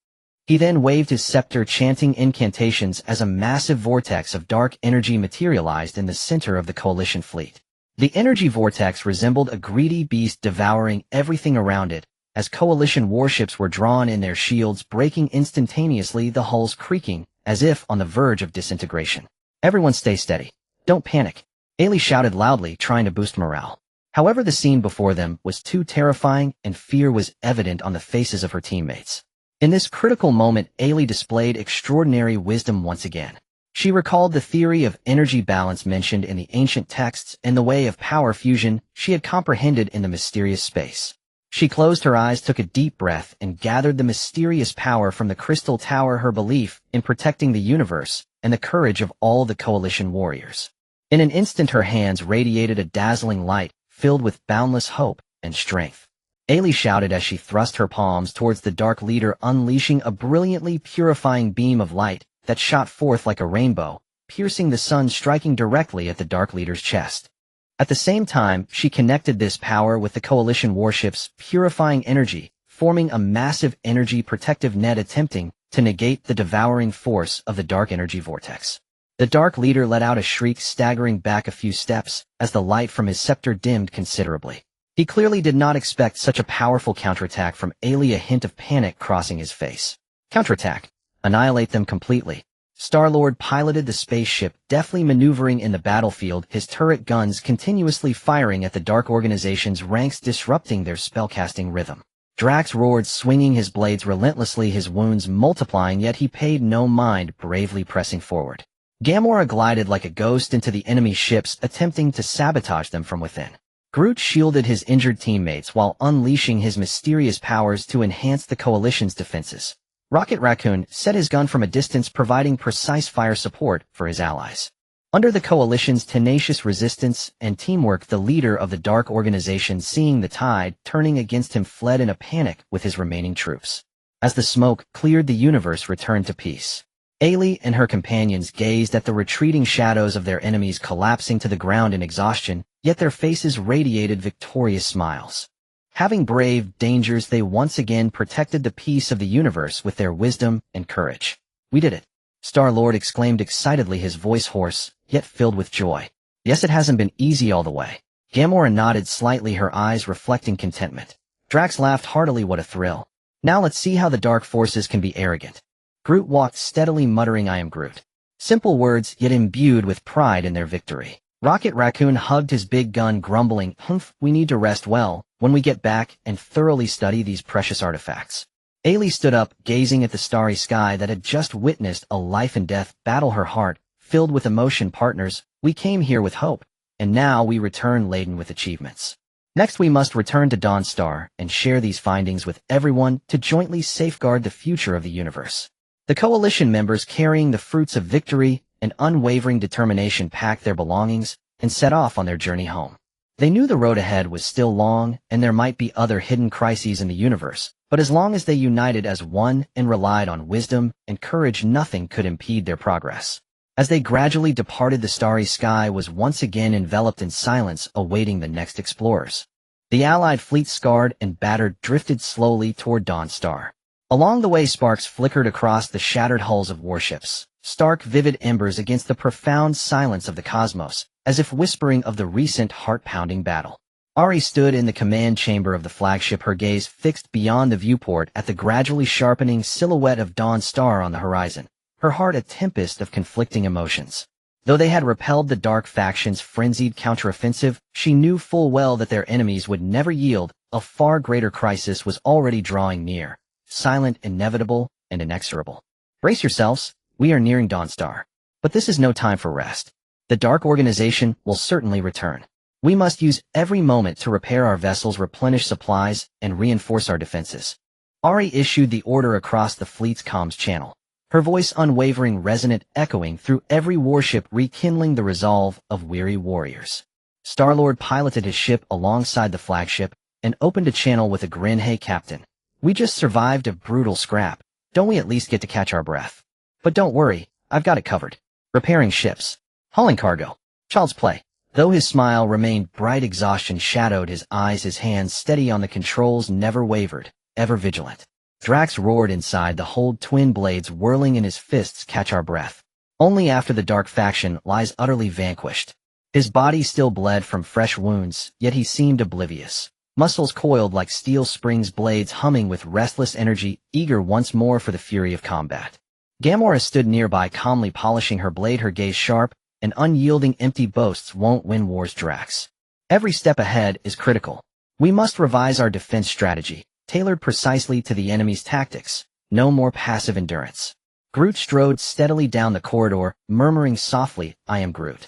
He then waved his scepter, chanting incantations as a massive vortex of dark energy materialized in the center of the Coalition fleet. The energy vortex resembled a greedy beast devouring everything around it, as Coalition warships were drawn in, their shields breaking instantaneously, the hulls creaking, as if on the verge of disintegration. Everyone stay steady. Don't panic. Ailey shouted loudly, trying to boost morale. However, the scene before them was too terrifying, and fear was evident on the faces of her teammates. In this critical moment, Ailey displayed extraordinary wisdom once again. She recalled the theory of energy balance mentioned in the ancient texts and the way of power fusion she had comprehended in the mysterious space. She closed her eyes, took a deep breath, and gathered the mysterious power from the Crystal Tower, her belief in protecting the universe, and the courage of all the Coalition warriors. In an instant, her hands radiated a dazzling light, filled with boundless hope and strength. Ailey shouted as she thrust her palms towards the Dark Leader, unleashing a brilliantly purifying beam of light that shot forth like a rainbow, piercing the sun, striking directly at the Dark Leader's chest. At the same time, she connected this power with the Coalition warship's purifying energy, forming a massive energy protective net attempting to negate the devouring force of the dark energy vortex. The Dark Leader let out a shriek, staggering back a few steps as the light from his scepter dimmed considerably. He clearly did not expect such a powerful counterattack from Ailey, a hint of panic crossing his face. Counterattack. Annihilate them completely. Star-Lord piloted the spaceship, deftly maneuvering in the battlefield, his turret guns continuously firing at the Dark Organization's ranks, disrupting their spellcasting rhythm. Drax roared, swinging his blades relentlessly, his wounds multiplying, yet he paid no mind, bravely pressing forward. Gamora glided like a ghost into the enemy ships, attempting to sabotage them from within. Groot shielded his injured teammates while unleashing his mysterious powers to enhance the Coalition's defenses. Rocket Raccoon set his gun from a distance, providing precise fire support for his allies. Under the Coalition's tenacious resistance and teamwork, the leader of the Dark Organization, seeing the tide turning against him, fled in a panic with his remaining troops. As the smoke cleared, the universe returned to peace. Ailey and her companions gazed at the retreating shadows of their enemies collapsing to the ground in exhaustion, yet their faces radiated victorious smiles. Having braved dangers, they once again protected the peace of the universe with their wisdom and courage. We did it! Star-Lord exclaimed excitedly, his voice hoarse, yet filled with joy. Yes, it hasn't been easy all the way. Gamora nodded slightly, her eyes reflecting contentment. Drax laughed heartily. What a thrill. Now let's see how the dark forces can be arrogant. Groot walked steadily, muttering, I am Groot. Simple words, yet imbued with pride in their victory. Rocket Raccoon hugged his big gun, grumbling, Humph, we need to rest well when we get back and thoroughly study these precious artifacts. Ailey stood up, gazing at the starry sky that had just witnessed a life-and-death battle, her heart filled with emotion. Partners, we came here with hope, and now we return laden with achievements. Next, we must return to Dawnstar and share these findings with everyone to jointly safeguard the future of the universe. The Coalition members, carrying the fruits of victory and unwavering determination, packed their belongings and set off on their journey home. They knew the road ahead was still long and there might be other hidden crises in the universe, but as long as they united as one and relied on wisdom and courage, nothing could impede their progress. As they gradually departed, the starry sky was once again enveloped in silence, awaiting the next explorers. The Allied fleet, scarred and battered, drifted slowly toward Dawnstar. Along the way, sparks flickered across the shattered hulls of warships, stark, vivid embers against the profound silence of the cosmos, as if whispering of the recent heart-pounding battle. Ari stood in the command chamber of the flagship, her gaze fixed beyond the viewport at the gradually sharpening silhouette of Dawnstar on the horizon, her heart a tempest of conflicting emotions. Though they had repelled the dark faction's frenzied counteroffensive, she knew full well that their enemies would never yield. A far greater crisis was already drawing near, silent, inevitable, and inexorable. Brace yourselves, we are nearing Dawnstar. But this is no time for rest. The Dark Organization will certainly return. We must use every moment to repair our vessels, replenish supplies, and reinforce our defenses. Ari issued the order across the fleet's comms channel, her voice unwavering, resonant, echoing through every warship, rekindling the resolve of weary warriors. Star-Lord piloted his ship alongside the flagship and opened a channel with a grin. "Hey, Captain. We just survived a brutal scrap. Don't we at least get to catch our breath? But don't worry, I've got it covered. Repairing ships. Hauling cargo. Child's play." Though his smile remained bright, exhaustion shadowed his eyes, his hands steady on the controls never wavered, ever vigilant. Drax roared inside the hold, twin blades whirling in his fists. "Catch our breath. Only after the dark faction lies utterly vanquished." His body still bled from fresh wounds, yet he seemed oblivious. Muscles coiled like steel springs, blades humming with restless energy, eager once more for the fury of combat. Gamora stood nearby, calmly polishing her blade, her gaze sharp and unyielding. "Empty boasts won't win wars, Drax. Every step ahead is critical. We must revise our defense strategy, tailored precisely to the enemy's tactics. No more passive endurance." Groot strode steadily down the corridor, murmuring softly, "I am Groot."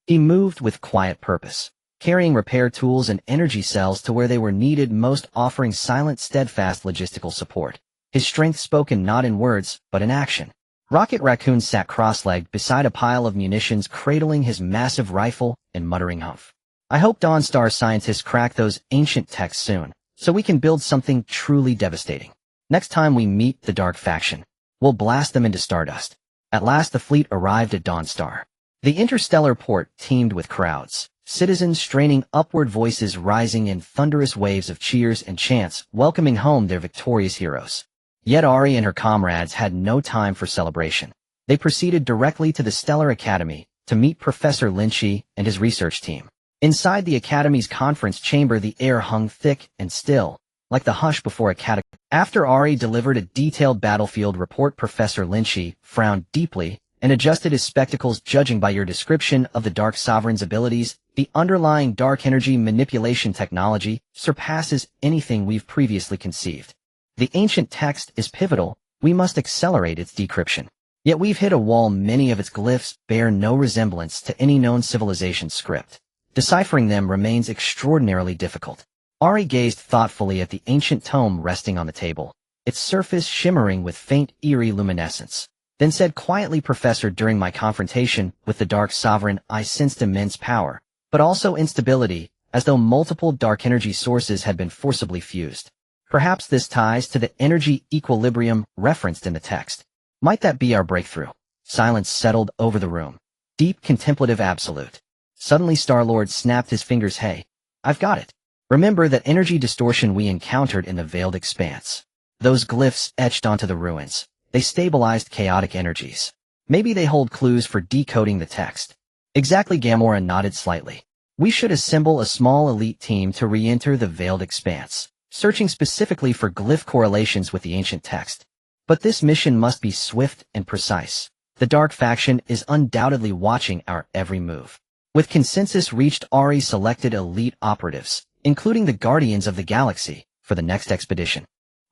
He moved with quiet purpose, carrying repair tools and energy cells to where they were needed most, offering silent, steadfast logistical support. His strength spoken not in words, but in action. Rocket Raccoon sat cross-legged beside a pile of munitions, cradling his massive rifle and muttering, "Humph. I hope Dawnstar scientists crack those ancient texts soon, so we can build something truly devastating. Next time we meet the Dark Faction, we'll blast them into stardust." At last the fleet arrived at Dawnstar. The interstellar port teemed with crowds, citizens straining upward, voices rising in thunderous waves of cheers and chants, welcoming home their victorious heroes. Yet Ari and her comrades had no time for celebration. They proceeded directly to the Stellar Academy to meet Professor Lynch and his research team. Inside the Academy's conference chamber, the air hung thick and still, like the hush before a cataclysm. After Ari delivered a detailed battlefield report, Professor Lynch frowned deeply and adjusted his spectacles. "Judging by your description of the Dark Sovereign's abilities, the underlying dark energy manipulation technology surpasses anything we've previously conceived. The ancient text is pivotal. We must accelerate its decryption. Yet we've hit a wall. Many of its glyphs bear no resemblance to any known civilization script. Deciphering them remains extraordinarily difficult." Ari gazed thoughtfully at the ancient tome resting on the table, its surface shimmering with faint, eerie luminescence. Then said quietly, "Professor, during my confrontation with the Dark Sovereign, I sensed immense power, but also instability, as though multiple dark energy sources had been forcibly fused. Perhaps this ties to the energy equilibrium referenced in the text. Might that be our breakthrough?" Silence settled over the room. Deep, contemplative, absolute. Suddenly Star-Lord snapped his fingers. "Hey, I've got it. Remember that energy distortion we encountered in the Veiled Expanse? Those glyphs etched onto the ruins. They stabilized chaotic energies. Maybe they hold clues for decoding the text." "Exactly." Gamora nodded slightly. "We should assemble a small elite team to re-enter the Veiled Expanse, searching specifically for glyph correlations with the ancient text. But this mission must be swift and precise. The Dark Faction is undoubtedly watching our every move." With consensus reached, Ari selected elite operatives, including the Guardians of the Galaxy, for the next expedition.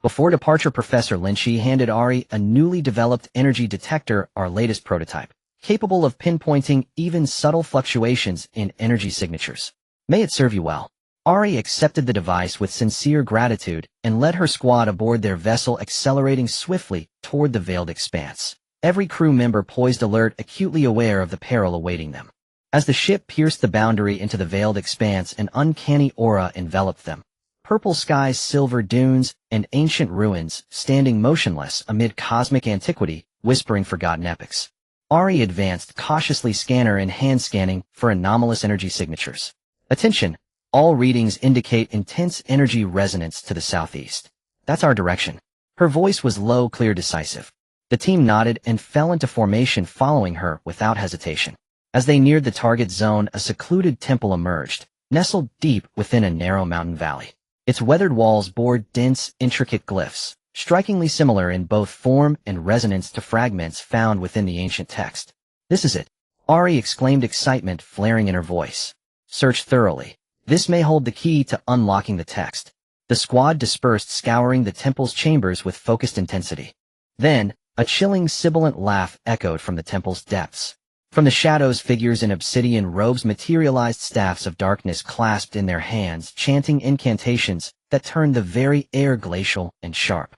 Before departure, Professor Lynch handed Ari a newly developed energy detector, our latest prototype, capable of pinpointing even subtle fluctuations in energy signatures. "May it serve you well." Ari accepted the device with sincere gratitude and led her squad aboard their vessel, accelerating swiftly toward the Veiled Expanse. Every crew member poised alert, acutely aware of the peril awaiting them. As the ship pierced the boundary into the Veiled Expanse, an uncanny aura enveloped them. Purple skies, silver dunes, and ancient ruins, standing motionless amid cosmic antiquity, whispering forgotten epics. Ari advanced cautiously, scanner in hand, scanning for anomalous energy signatures. "Attention! All readings indicate intense energy resonance to the southeast. That's our direction." Her voice was low, clear, decisive. The team nodded and fell into formation, following her without hesitation. As they neared the target zone, a secluded temple emerged, nestled deep within a narrow mountain valley. Its weathered walls bore dense, intricate glyphs, strikingly similar in both form and resonance to fragments found within the ancient text. "This is it," Ari exclaimed, excitement flaring in her voice. "Search thoroughly. This may hold the key to unlocking the text." The squad dispersed, scouring the temple's chambers with focused intensity. Then, a chilling, sibilant laugh echoed from the temple's depths. From the shadows, figures in obsidian robes materialized, staffs of darkness clasped in their hands, chanting incantations that turned the very air glacial and sharp.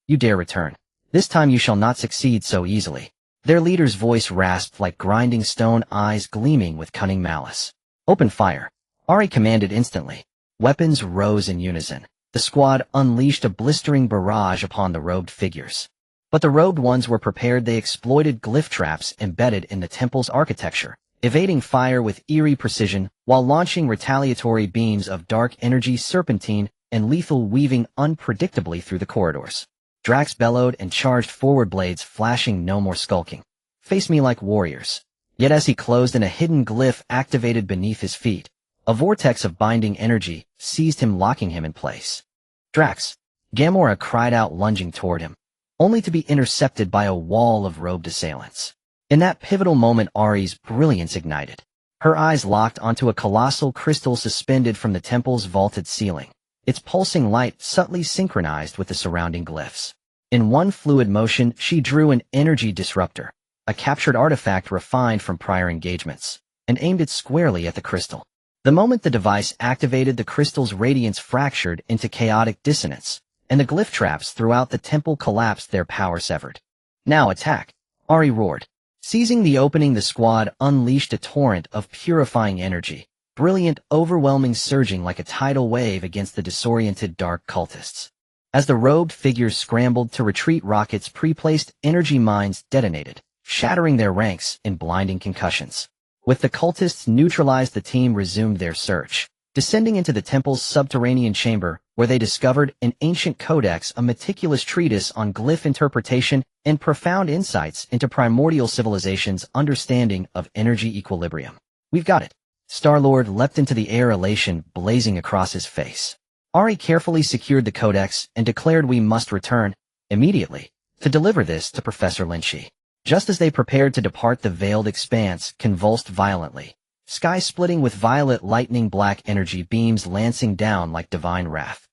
You dare return. This time you shall not succeed so easily. Their leader's voice rasped like grinding stone, eyes gleaming with cunning malice. Open fire. Ari commanded instantly. Weapons rose in unison. The squad unleashed a blistering barrage upon the robed figures. But the robed ones were prepared. They exploited glyph traps embedded in the temple's architecture, evading fire with eerie precision while launching retaliatory beams of dark energy, serpentine, and lethal, weaving unpredictably through the corridors. Drax bellowed and charged forward, blades flashing. No more skulking. Face me like warriors. Yet as he closed in, a hidden glyph activated beneath his feet. A vortex of binding energy seized him, locking him in place. Drax! Gamora cried out, lunging toward him, only to be intercepted by a wall of robed assailants. In that pivotal moment, Ari's brilliance ignited. Her eyes locked onto a colossal crystal suspended from the temple's vaulted ceiling, its pulsing light subtly synchronized with the surrounding glyphs. In one fluid motion, she drew an energy disruptor, a captured artifact refined from prior engagements, and aimed it squarely at the crystal. The moment the device activated, the crystal's radiance fractured into chaotic dissonance, and the glyph traps throughout the temple collapsed, their power severed. Now attack! Ari roared. Seizing the opening, the squad unleashed a torrent of purifying energy, brilliant, overwhelming, surging like a tidal wave against the disoriented dark cultists. As the robed figures scrambled to retreat, rockets' pre-placed energy mines detonated, shattering their ranks in blinding concussions. With the cultists neutralized, the team resumed their search, descending into the temple's subterranean chamber, where they discovered an ancient codex, a meticulous treatise on glyph interpretation and profound insights into primordial civilization's understanding of energy equilibrium. We've got it. Star-Lord leapt into the air, elation blazing across his face. Ari carefully secured the codex and declared, we must return immediately to deliver this to Professor Lynch. Just as they prepared to depart, the veiled expanse convulsed violently, sky splitting with violet lightning, black energy beams lancing down like divine wrath.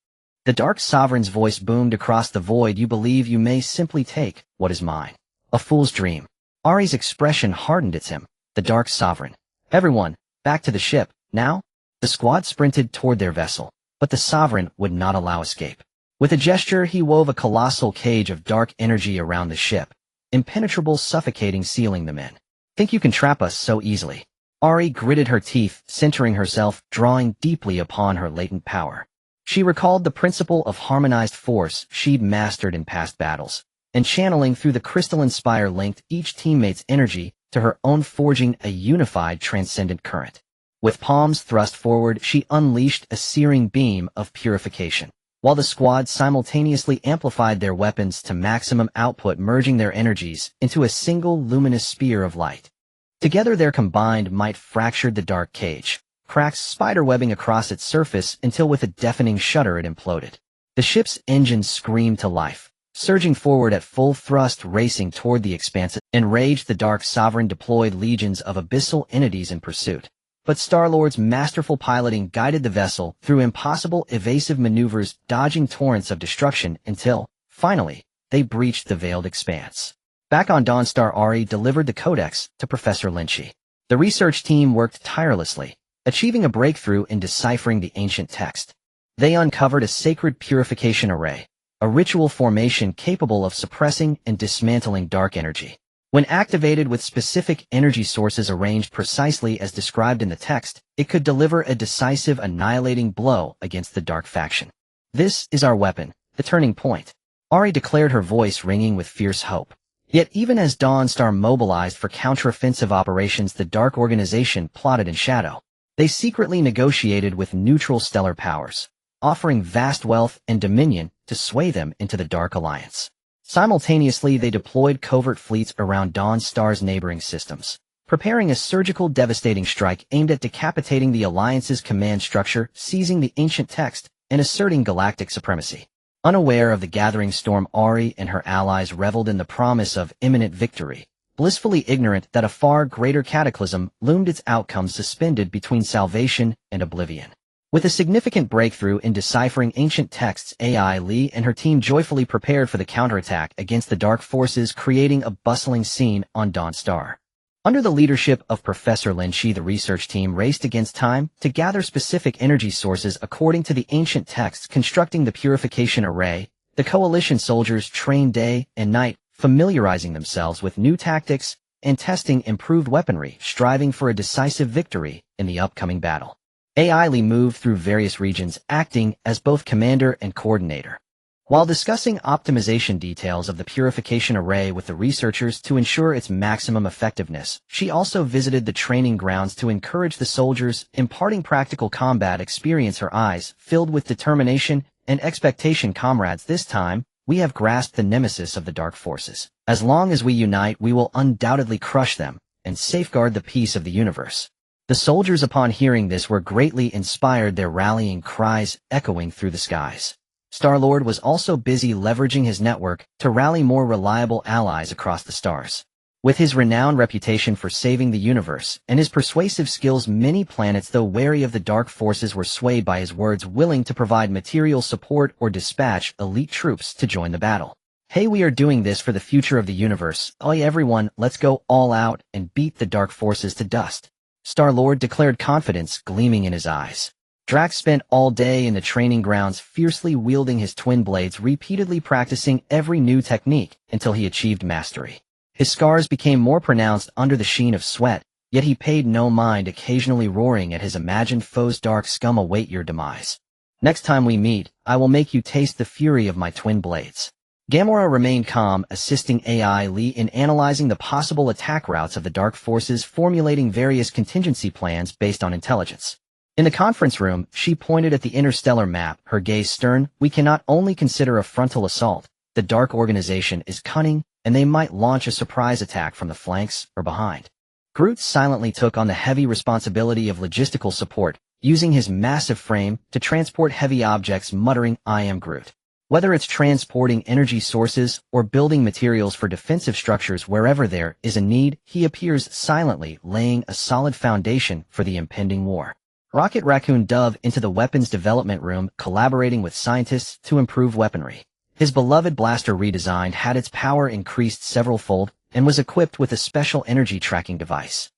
The Dark Sovereign's voice boomed across the void, you believe you may simply take what is mine. A fool's dream. Ari's expression hardened. It's him, the Dark Sovereign. Everyone, back to the ship, now? The squad sprinted toward their vessel, but the Sovereign would not allow escape. With a gesture, he wove a colossal cage of dark energy around the ship, impenetrable, suffocating, sealing them in. Think you can trap us so easily? Ari gritted her teeth, centering herself, drawing deeply upon her latent power. She recalled the principle of harmonized force she'd mastered in past battles, and channeling through the crystalline spire linked each teammate's energy to her own, forging a unified, transcendent current. With palms thrust forward, she unleashed a searing beam of purification, while the squad simultaneously amplified their weapons to maximum output, merging their energies into a single luminous spear of light. Together their combined might fractured the dark cage, cracks spiderwebbing across its surface until with a deafening shudder it imploded. The ship's engines screamed to life, surging forward at full thrust, racing toward the expanse. Enraged, the Dark Sovereign deployed legions of abyssal entities in pursuit. But Star-Lord's masterful piloting guided the vessel through impossible evasive maneuvers, dodging torrents of destruction until, finally, they breached the veiled expanse. Back on Dawnstar, Ari delivered the codex to Professor Lynch. The research team worked tirelessly, achieving a breakthrough in deciphering the ancient text. They uncovered a sacred purification array, a ritual formation capable of suppressing and dismantling dark energy. When activated with specific energy sources arranged precisely as described in the text, it could deliver a decisive, annihilating blow against the Dark faction. This is our weapon, the turning point. Ari declared, her voice ringing with fierce hope. Yet even as Dawnstar mobilized for counteroffensive operations, the Dark Organization plotted in shadow. They secretly negotiated with neutral stellar powers, offering vast wealth and dominion to sway them into the Dark Alliance. Simultaneously, they deployed covert fleets around Dawnstar's neighboring systems, preparing a surgical, devastating strike aimed at decapitating the Alliance's command structure, seizing the ancient text, and asserting galactic supremacy. Unaware of the gathering storm, Ari and her allies reveled in the promise of imminent victory, blissfully ignorant that a far greater cataclysm loomed, its outcome suspended between salvation and oblivion. With a significant breakthrough in deciphering ancient texts, AI Lee and her team joyfully prepared for the counterattack against the dark forces, creating a bustling scene on Dawnstar. Under the leadership of Professor Lynch, the research team raced against time to gather specific energy sources according to the ancient texts, constructing the purification array, The coalition soldiers trained day and night, familiarizing themselves with new tactics and testing improved weaponry, striving for a decisive victory in the upcoming battle. AI Lee moved through various regions, acting as both commander and coordinator. While discussing optimization details of the purification array with the researchers to ensure its maximum effectiveness, she also visited the training grounds to encourage the soldiers, imparting practical combat experience. Her eyes filled with determination and expectation. Comrades, this time, we have grasped the nemesis of the dark forces. As long as we unite, we will undoubtedly crush them and safeguard the peace of the universe. The soldiers, upon hearing this, were greatly inspired, their rallying cries echoing through the skies. Star-Lord was also busy leveraging his network to rally more reliable allies across the stars. With his renowned reputation for saving the universe and his persuasive skills, many planets, though wary of the dark forces, were swayed by his words, willing to provide material support or dispatch elite troops to join the battle. Hey, we are doing this for the future of the universe. Oi, everyone, let's go all out and beat the dark forces to dust. Star-Lord declared, confidence gleaming in his eyes. Drax spent all day in the training grounds, fiercely wielding his twin blades, repeatedly practicing every new technique until he achieved mastery. His scars became more pronounced under the sheen of sweat, yet he paid no mind, occasionally roaring at his imagined foes. Dark scum, await your demise. Next time we meet, I will make you taste the fury of my twin blades. Gamora remained calm, assisting AI Lee in analyzing the possible attack routes of the dark forces, formulating various contingency plans based on intelligence. In the conference room, she pointed at the interstellar map, her gaze stern. We cannot only consider a frontal assault. The Dark Organization is cunning, and they might launch a surprise attack from the flanks or behind. Groot silently took on the heavy responsibility of logistical support, using his massive frame to transport heavy objects, muttering, I am Groot. Whether it's transporting energy sources or building materials for defensive structures, wherever there is a need, he appears silently, laying a solid foundation for the impending war. Rocket Raccoon dove into the weapons development room, collaborating with scientists to improve weaponry. His beloved blaster redesign had its power increased several-fold and was equipped with a special energy tracking device.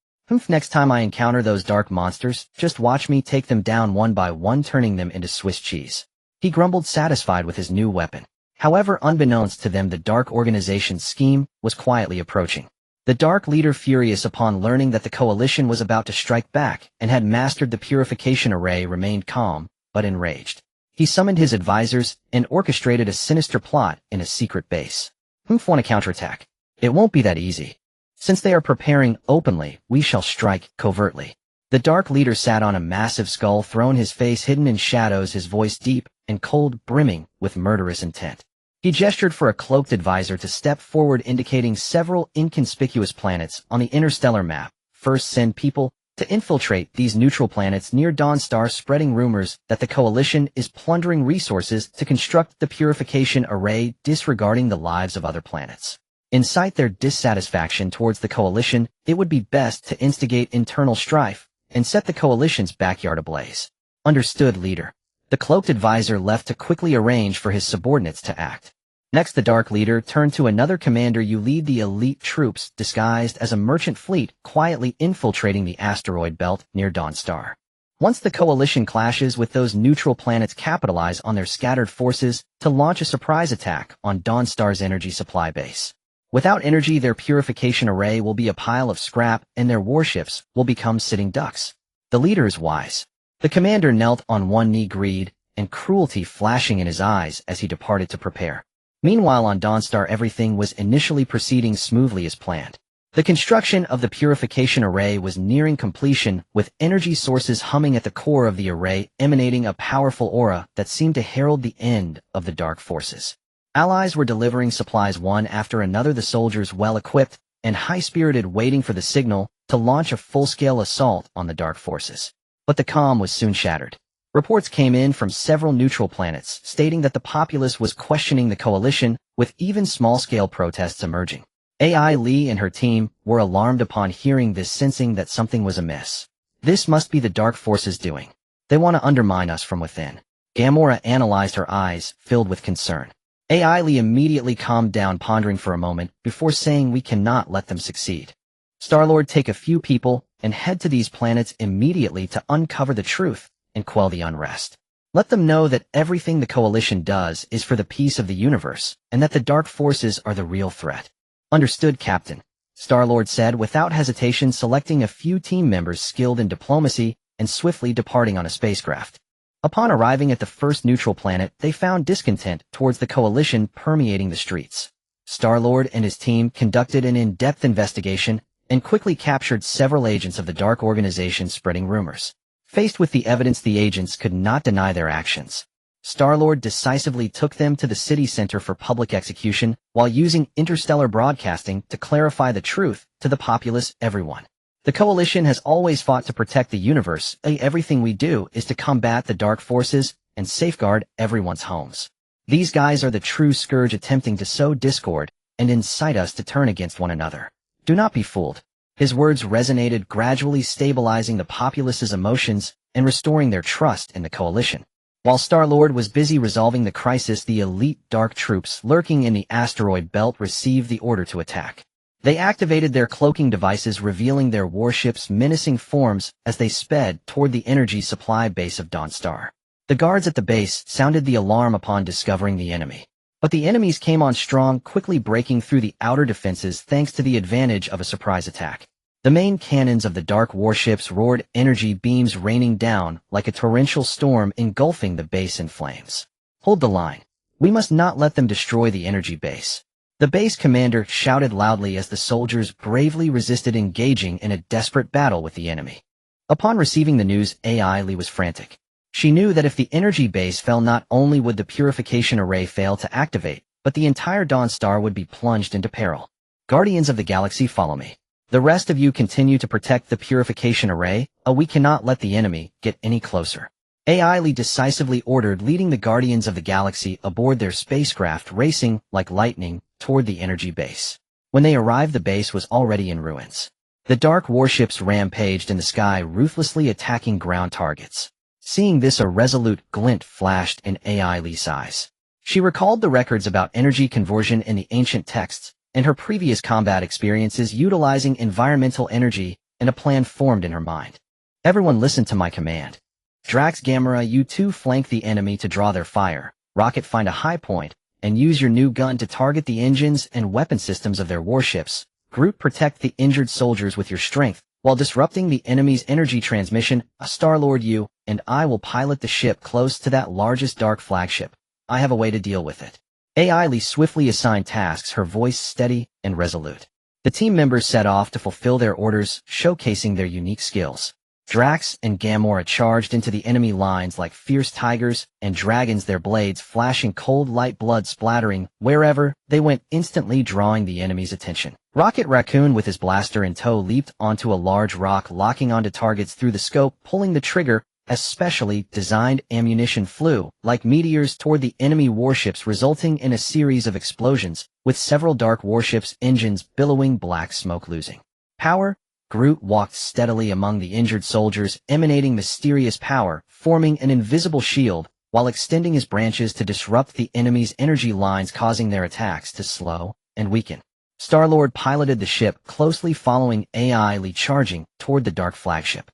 Next time I encounter those dark monsters, just watch me take them down one by one, turning them into Swiss cheese. He grumbled, satisfied with his new weapon. However, unbeknownst to them, the Dark Organization's scheme was quietly approaching. The Dark Leader, furious upon learning that the Coalition was about to strike back and had mastered the purification array, remained calm, but enraged. He summoned his advisors and orchestrated a sinister plot in a secret base. Want a counterattack? It won't be that easy. Since they are preparing openly, we shall strike covertly. The Dark Leader sat on a massive skull throne, his face hidden in shadows, his voice deep and cold, brimming with murderous intent. He gestured for a cloaked advisor to step forward, indicating several inconspicuous planets on the interstellar map. First, send people to infiltrate these neutral planets near Dawnstar, spreading rumors that the Coalition is plundering resources to construct the purification array, disregarding the lives of other planets. Incite their dissatisfaction towards the Coalition, it would be best to instigate internal strife and set the Coalition's backyard ablaze. Understood, leader. The cloaked advisor left to quickly arrange for his subordinates to act. Next, the Dark Leader turned to another commander. You lead the elite troops, disguised as a merchant fleet, quietly infiltrating the asteroid belt near Dawnstar. Once the Coalition clashes with those neutral planets, capitalize on their scattered forces to launch a surprise attack on Dawnstar's energy supply base. Without energy, their purification array will be a pile of scrap, and their warships will become sitting ducks. The leader is wise. The commander knelt on one knee, greed and cruelty flashing in his eyes as he departed to prepare. Meanwhile, on Dawnstar, everything was initially proceeding smoothly as planned. The construction of the purification array was nearing completion, with energy sources humming at the core of the array, emanating a powerful aura that seemed to herald the end of the dark forces. Allies were delivering supplies one after another, the soldiers well-equipped and high-spirited, waiting for the signal to launch a full-scale assault on the dark forces. But the calm was soon shattered. Reports came in from several neutral planets, stating that the populace was questioning the Coalition, with even small-scale protests emerging. AI Lee and her team were alarmed upon hearing this, sensing that something was amiss. This must be the dark forces doing. They want to undermine us from within. Gamora analyzed, her eyes filled with concern. AI Lee immediately calmed down, pondering for a moment before saying, we cannot let them succeed. Star-Lord, take a few people and head to these planets immediately to uncover the truth and quell the unrest. Let them know that everything the Coalition does is for the peace of the universe, and that the dark forces are the real threat. Understood, Captain. Star-Lord said without hesitation, selecting a few team members skilled in diplomacy and swiftly departing on a spacecraft. Upon arriving at the first neutral planet, they found discontent towards the Coalition permeating the streets. Star-Lord and his team conducted an in-depth investigation and quickly captured several agents of the Dark Organization spreading rumors. Faced with the evidence, the agents could not deny their actions. Star-Lord decisively took them to the city center for public execution while using interstellar broadcasting to clarify the truth to the populace. Everyone. The Coalition has always fought to protect the universe. Everything we do is to combat the dark forces and safeguard everyone's homes. These guys are the true scourge, attempting to sow discord and incite us to turn against one another. Do not be fooled. His words resonated, gradually stabilizing the populace's emotions and restoring their trust in the Coalition. While Star-Lord was busy resolving the crisis, the elite dark troops lurking in the asteroid belt received the order to attack. They activated their cloaking devices, revealing their warships' menacing forms as they sped toward the energy supply base of Dawnstar. The guards at the base sounded the alarm upon discovering the enemy. But the enemies came on strong, quickly breaking through the outer defenses thanks to the advantage of a surprise attack. The main cannons of the dark warships roared, energy beams raining down like a torrential storm, engulfing the base in flames. Hold the line. We must not let them destroy the energy base. The base commander shouted loudly as the soldiers bravely resisted engaging in a desperate battle with the enemy. Upon receiving the news, AI Lee was frantic. She knew that if the energy base fell, not only would the purification array fail to activate, but the entire Dawnstar would be plunged into peril. Guardians of the Galaxy, follow me. The rest of you continue to protect the purification array. We cannot let the enemy get any closer. AI Lee decisively ordered, leading the Guardians of the Galaxy aboard their spacecraft, racing like lightning toward the energy base. When they arrived, the base was already in ruins. The dark warships rampaged in the sky, ruthlessly attacking ground targets. Seeing this, a resolute glint flashed in AI Lee's eyes. She recalled the records about energy conversion in the ancient texts and her previous combat experiences utilizing environmental energy, and a plan formed in her mind. Everyone listen to my command. Drax, Gamera, you two flank the enemy to draw their fire. Rocket, find a high point and use your new gun to target the engines and weapon systems of their warships. Groot, protect the injured soldiers with your strength while disrupting the enemy's energy transmission. Star-Lord, you and I will pilot the ship close to that largest dark flagship. I have a way to deal with it. AI Lee swiftly assigned tasks, her voice steady and resolute. The team members set off to fulfill their orders, showcasing their unique skills. Drax and Gamora charged into the enemy lines like fierce tigers and dragons, their blades flashing cold light, blood splattering wherever they went, instantly drawing the enemy's attention. Rocket Raccoon, with his blaster in tow, leaped onto a large rock, locking onto targets through the scope, pulling the trigger. As specially designed ammunition flew like meteors toward the enemy warships, resulting in a series of explosions, with several dark warships' engines billowing black smoke. Losing power, Groot walked steadily among the injured soldiers, emanating mysterious power, forming an invisible shield, while extending his branches to disrupt the enemy's energy lines, causing their attacks to slow and weaken. Star-Lord piloted the ship, closely following AI Lee, charging toward the dark flagship.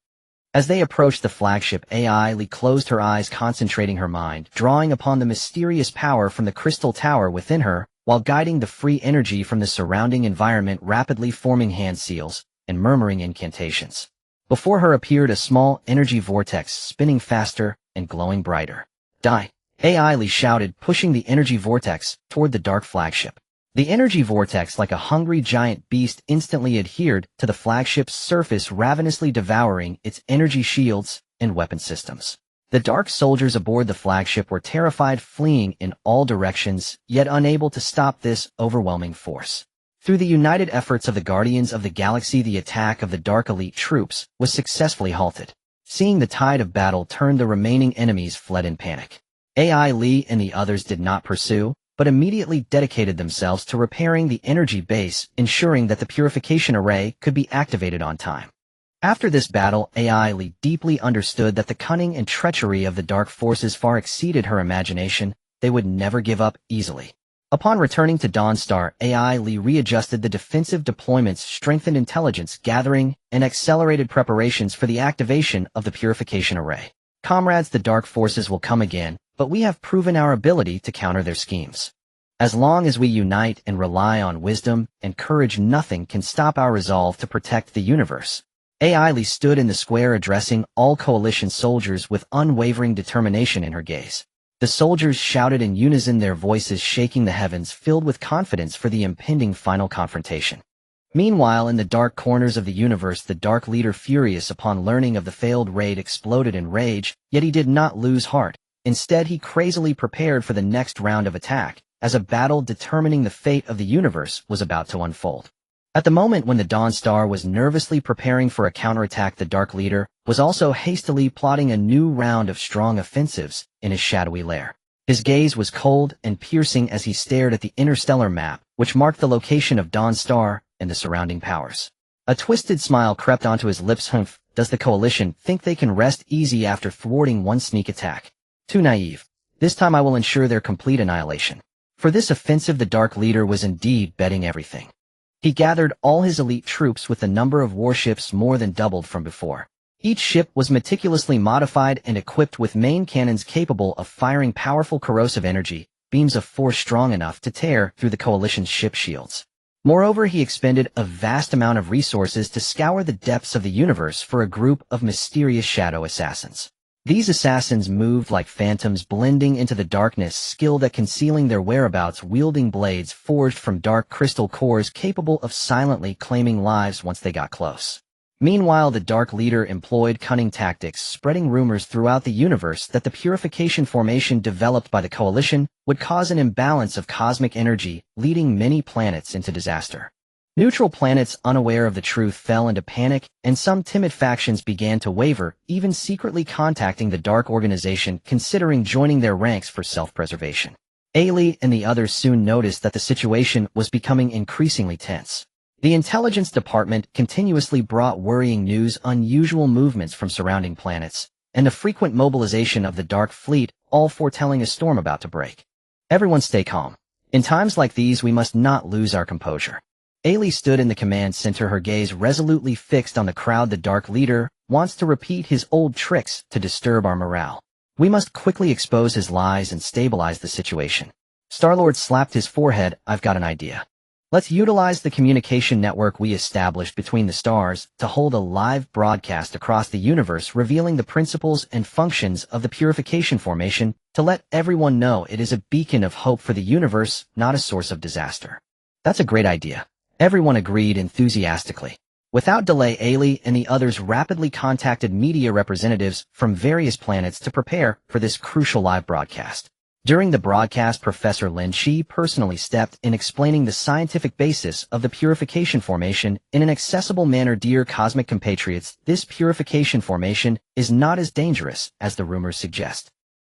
As they approached the flagship, AI Lee closed her eyes, concentrating her mind, drawing upon the mysterious power from the crystal tower within her, while guiding the free energy from the surrounding environment, rapidly forming hand seals and murmuring incantations. Before her appeared a small energy vortex, spinning faster and glowing brighter. Die! AI Lee shouted, pushing the energy vortex toward the dark flagship. The energy vortex, like a hungry giant beast, instantly adhered to the flagship's surface, ravenously devouring its energy shields and weapon systems. The dark soldiers aboard the flagship were terrified, fleeing in all directions, yet unable to stop this overwhelming force. Through the united efforts of the Guardians of the Galaxy, the attack of the Dark Elite troops was successfully halted. Seeing the tide of battle turn, the remaining enemies fled in panic. AI Lee and the others did not pursue, but immediately dedicated themselves to repairing the energy base, ensuring that the purification array could be activated on time. After this battle, AI Lee deeply understood that the cunning and treachery of the dark forces far exceeded her imagination. They would never give up easily. Upon returning to Dawnstar, AI Lee readjusted the defensive deployments, strengthened intelligence gathering, and accelerated preparations for the activation of the purification array. Comrades, the dark forces will come again, but we have proven our ability to counter their schemes. As long as we unite and rely on wisdom and courage, nothing can stop our resolve to protect the universe. Ailey stood in the square addressing all coalition soldiers with unwavering determination in her gaze. The soldiers shouted in unison, their voices shaking the heavens, filled with confidence for the impending final confrontation. Meanwhile, in the dark corners of the universe, the Dark Leader, furious upon learning of the failed raid, exploded in rage, yet he did not lose heart. Instead, he crazily prepared for the next round of attack, as a battle determining the fate of the universe was about to unfold. At the moment when the Dawn Star was nervously preparing for a counterattack, the Dark Leader was also hastily plotting a new round of strong offensives in his shadowy lair. His gaze was cold and piercing as he stared at the interstellar map, which marked the location of Dawn Star and the surrounding powers. A twisted smile crept onto his lips. Humph, does the coalition think they can rest easy after thwarting one sneak attack? Too naive. This time I will ensure their complete annihilation. For this offensive, the Dark Leader was indeed betting everything. He gathered all his elite troops with the number of warships more than doubled from before. Each ship was meticulously modified and equipped with main cannons capable of firing powerful corrosive energy, beams of force strong enough to tear through the coalition's ship shields. Moreover, he expended a vast amount of resources to scour the depths of the universe for a group of mysterious shadow assassins. These assassins moved like phantoms, blending into the darkness, skilled at concealing their whereabouts, wielding blades forged from dark crystal cores capable of silently claiming lives once they got close. Meanwhile, the Dark Leader employed cunning tactics, spreading rumors throughout the universe that the purification formation developed by the Coalition would cause an imbalance of cosmic energy, leading many planets into disaster. Neutral planets, unaware of the truth, fell into panic, and some timid factions began to waver, even secretly contacting the Dark Organization, considering joining their ranks for self-preservation. Ailey and the others soon noticed that the situation was becoming increasingly tense. The intelligence department continuously brought worrying news, unusual movements from surrounding planets, and the frequent mobilization of the Dark Fleet, all foretelling a storm about to break. Everyone stay calm. In times like these, we must not lose our composure. Ailey stood in the command center, her gaze resolutely fixed on the crowd. The Dark Leader wants to repeat his old tricks to disturb our morale. We must quickly expose his lies and stabilize the situation. Star-Lord slapped his forehead. I've got an idea. Let's utilize the communication network we established between the stars to hold a live broadcast across the universe, revealing the principles and functions of the purification formation to let everyone know it is a beacon of hope for the universe, not a source of disaster. That's a great idea. Everyone agreed enthusiastically. Without delay, Ailey and the others rapidly contacted media representatives from various planets to prepare for this crucial live broadcast. During the broadcast, Professor Lynch personally stepped in, explaining the scientific basis of the purification formation in an accessible manner. Dear cosmic compatriots, this purification formation is not as dangerous as the rumors suggest.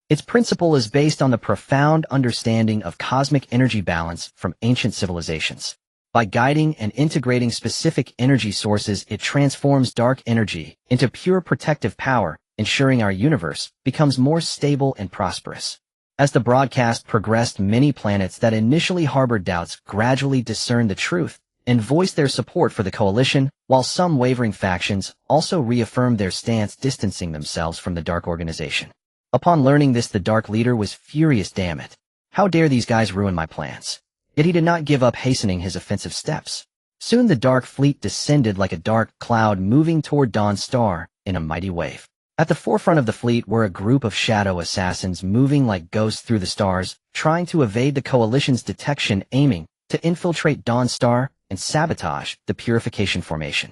Its principle is based on the profound understanding of cosmic energy balance from ancient civilizations. By guiding and integrating specific energy sources, it transforms dark energy into pure protective power, ensuring our universe becomes more stable and prosperous. As the broadcast progressed, many planets that initially harbored doubts gradually discerned the truth and voiced their support for the Coalition, while some wavering factions also reaffirmed their stance, distancing themselves from the Dark Organization. Upon learning this, the Dark Leader was furious. Damn it. How dare these guys ruin my plans? Yet he did not give up, hastening his offensive steps. Soon the Dark Fleet descended like a dark cloud, moving toward Dawn Star in a mighty wave. At the forefront of the fleet were a group of shadow assassins moving like ghosts through the stars, trying to evade the Coalition's detection, aiming to infiltrate Dawn Star and sabotage the purification formation.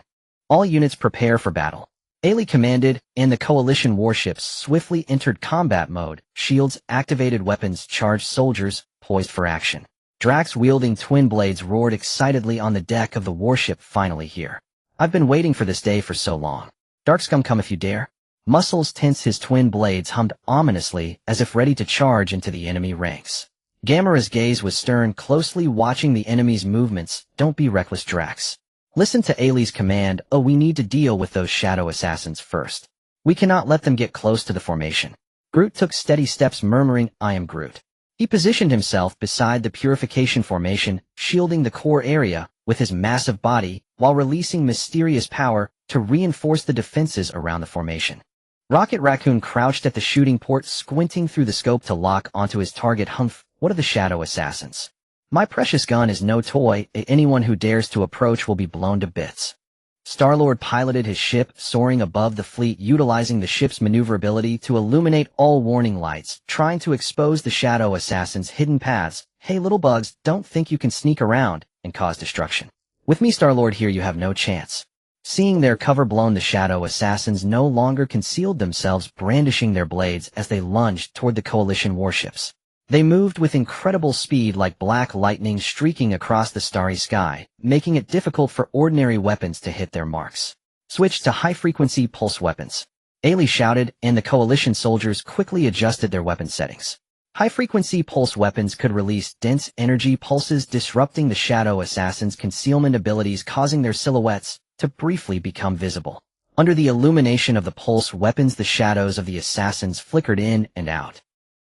All units prepare for battle. Ailey commanded, and the Coalition warships swiftly entered combat mode, shields activated, weapons charged, soldiers poised for action. Drax wielding twin blades roared excitedly on the deck of the warship. Finally here. I've been waiting for this day for so long. Dark scum, come if you dare. Muscles tense, his twin blades hummed ominously as if ready to charge into the enemy ranks. Gamera's gaze was stern, closely watching the enemy's movements. Don't be reckless, Drax. Listen to Ailey's command. Oh, we need to deal with those shadow assassins first. We cannot let them get close to the formation. Groot took steady steps, murmuring, I am Groot. He positioned himself beside the purification formation, shielding the core area with his massive body while releasing mysterious power to reinforce the defenses around the formation. Rocket Raccoon crouched at the shooting port, squinting through the scope to lock onto his target. Humph, what are the shadow assassins? My precious gun is no toy. Anyone who dares to approach will be blown to bits. Star-Lord piloted his ship, soaring above the fleet, utilizing the ship's maneuverability to illuminate all warning lights, trying to expose the shadow assassins' hidden paths. Hey little bugs, don't think you can sneak around and cause destruction. With me, Star-Lord, here you have no chance. Seeing their cover blown, the shadow assassins no longer concealed themselves, brandishing their blades as they lunged toward the Coalition warships. They moved with incredible speed, like black lightning streaking across the starry sky, making it difficult for ordinary weapons to hit their marks. Switch to high-frequency pulse weapons. Ailey shouted, and the Coalition soldiers quickly adjusted their weapon settings. High-frequency pulse weapons could release dense energy pulses, disrupting the shadow assassins' concealment abilities, causing their silhouettes to briefly become visible. Under the illumination of the pulse weapons, the shadows of the assassins flickered in and out.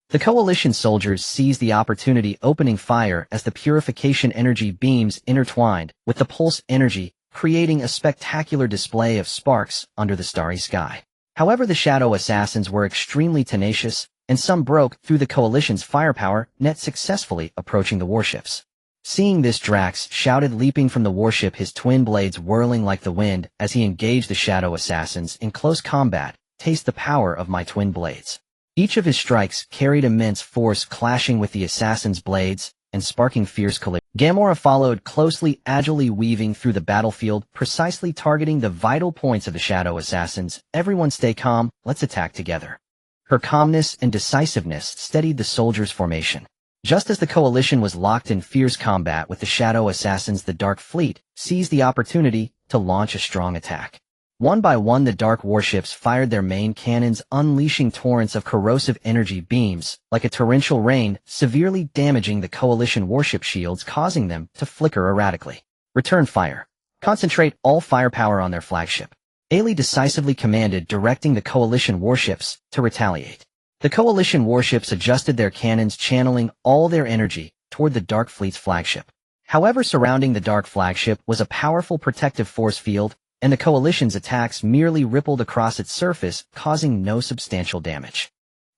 The Coalition soldiers seized the opportunity, opening fire as the purification energy beams intertwined with the pulse energy, creating a spectacular display of sparks under the starry sky. However, the shadow assassins were extremely tenacious, and some broke through the Coalition's firepower net, successfully approaching the warships. Seeing this, Drax shouted, leaping from the warship, his twin blades whirling like the wind as he engaged the shadow assassins in close combat. Taste the power of my twin blades. Each of his strikes carried immense force, clashing with the assassin's blades and sparking fierce collisions. Gamora followed closely, agilely weaving through the battlefield, precisely targeting the vital points of the shadow assassins. Everyone stay calm, let's attack together. Her calmness and decisiveness steadied the soldiers' formation. Just as the Coalition was locked in fierce combat with the shadow assassins, the Dark Fleet seized the opportunity to launch a strong attack. One by one, the Dark warships fired their main cannons, unleashing torrents of corrosive energy beams like a torrential rain, severely damaging the Coalition warship shields, causing them to flicker erratically. Return fire. Concentrate all firepower on their flagship. Ailey decisively commanded, directing the Coalition warships to retaliate. The Coalition warships adjusted their cannons, channeling all their energy toward the Dark Fleet's flagship. However, surrounding the Dark flagship was a powerful protective force field, and the Coalition's attacks merely rippled across its surface, causing no substantial damage.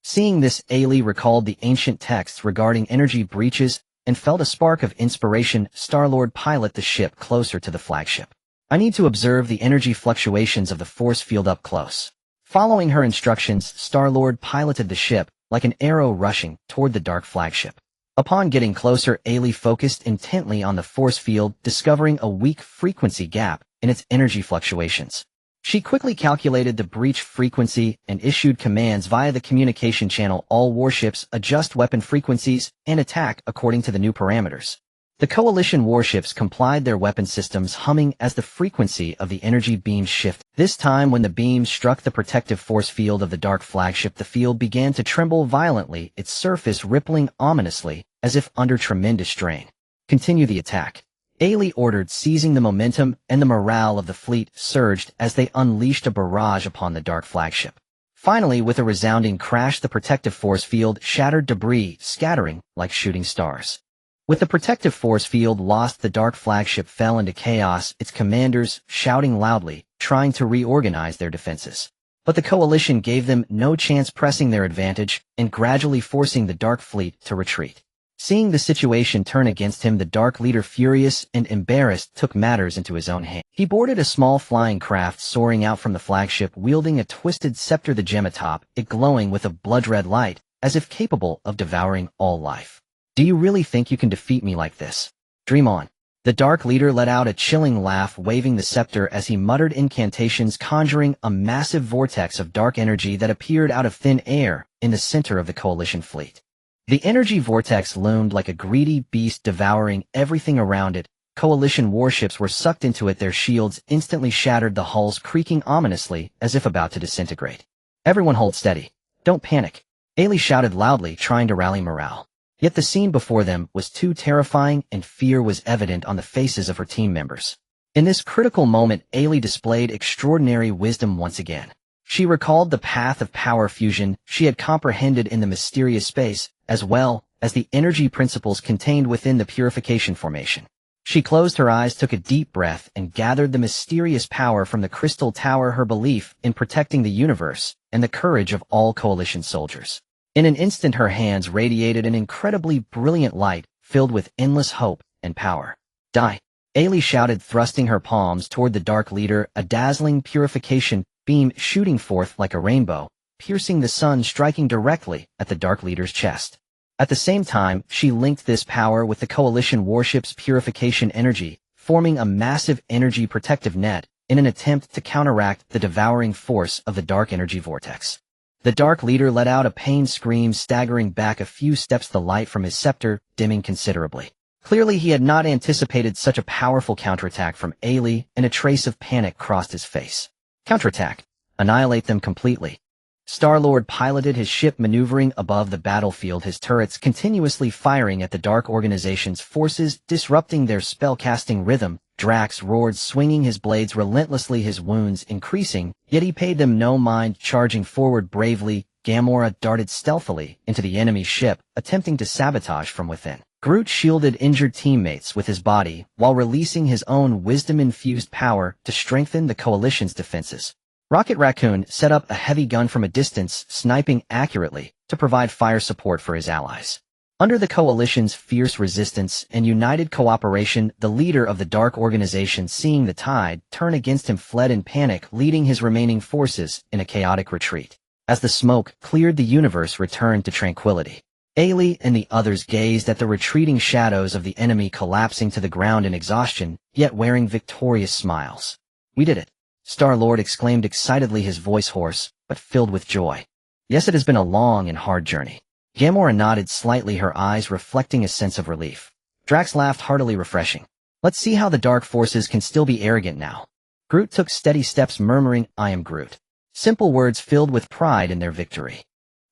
Seeing this, Ailey recalled the ancient texts regarding energy breaches and felt a spark of inspiration. Star-Lord, pilot the ship closer to the flagship. I need to observe the energy fluctuations of the force field up close. Following her instructions, Star-Lord piloted the ship like an arrow rushing toward the Dark flagship. Upon getting closer, Ailey focused intently on the force field, discovering a weak frequency gap in its energy fluctuations. She quickly calculated the breach frequency and issued commands via the communication channel. All warships adjust weapon frequencies and attack according to the new parameters. The Coalition warships complied, their weapon systems humming as the frequency of the energy beams shifted. This time, when the beams struck the protective force field of the Dark flagship, the field began to tremble violently, its surface rippling ominously as if under tremendous strain. Continue the attack. Ailey ordered, seizing the momentum, and the morale of the fleet surged as they unleashed a barrage upon the Dark flagship. Finally, with a resounding crash, the protective force field shattered, debris scattering like shooting stars. With the protective force field lost, the Dark flagship fell into chaos, its commanders shouting loudly, trying to reorganize their defenses. But the Coalition gave them no chance, pressing their advantage and gradually forcing the Dark fleet to retreat. Seeing the situation turn against him, the Dark leader, furious and embarrassed, took matters into his own hands. He boarded a small flying craft soaring out from the flagship, wielding a twisted scepter, the gem atop it glowing with a blood-red light, as if capable of devouring all life. Do you really think you can defeat me like this? Dream on. The Dark leader let out a chilling laugh, waving the scepter as he muttered incantations, conjuring a massive vortex of dark energy that appeared out of thin air in the center of the Coalition fleet. The energy vortex loomed like a greedy beast, devouring everything around it. Coalition warships were sucked into it, their shields instantly shattered, the hulls creaking ominously as if about to disintegrate. Everyone hold steady. Don't panic. Ailey shouted loudly, trying to rally morale. Yet the scene before them was too terrifying, and fear was evident on the faces of her team members. In this critical moment, Ailey displayed extraordinary wisdom once again. She recalled the path of power fusion she had comprehended in the mysterious space, as well as the energy principles contained within the purification formation. She closed her eyes, took a deep breath, and gathered the mysterious power from the crystal tower. Her belief in protecting the universe and the courage of all coalition soldiers. In an instant her hands radiated an incredibly brilliant light filled with endless hope and power. Die! Ailey shouted, thrusting her palms toward the Dark Leader, a dazzling purification beam shooting forth like a rainbow, piercing the sun, striking directly at the Dark Leader's chest. At the same time, she linked this power with the Coalition warship's purification energy, forming a massive energy protective net in an attempt to counteract the devouring force of the dark energy vortex. The Dark Leader let out a pained scream, staggering back a few steps, the light from his scepter dimming considerably. Clearly he had not anticipated such a powerful counterattack from Ailey, and a trace of panic crossed his face. Counterattack. Annihilate them completely. Star-Lord piloted his ship, maneuvering above the battlefield, his turrets continuously firing at the Dark Organization's forces, disrupting their spellcasting rhythm. Drax roared, swinging his blades relentlessly, his wounds increasing, yet he paid them no mind. Charging forward bravely, Gamora darted stealthily into the enemy ship, attempting to sabotage from within. Groot shielded injured teammates with his body, while releasing his own wisdom-infused power to strengthen the Coalition's defenses. Rocket Raccoon set up a heavy gun from a distance, sniping accurately to provide fire support for his allies. Under the Coalition's fierce resistance and united cooperation, the leader of the Dark Organization, seeing the tide turn against him, fled in panic, leading his remaining forces in a chaotic retreat. As the smoke cleared, the universe returned to tranquility. Ailey and the others gazed at the retreating shadows of the enemy, collapsing to the ground in exhaustion, yet wearing victorious smiles. "We did it!" Star-Lord exclaimed excitedly, his voice hoarse, but filled with joy. "Yes, it has been a long and hard journey." Gamora nodded slightly, her eyes reflecting a sense of relief. Drax laughed heartily, refreshing. "Let's see how the dark forces can still be arrogant now." Groot took steady steps, murmuring, "I am Groot." Simple words filled with pride in their victory.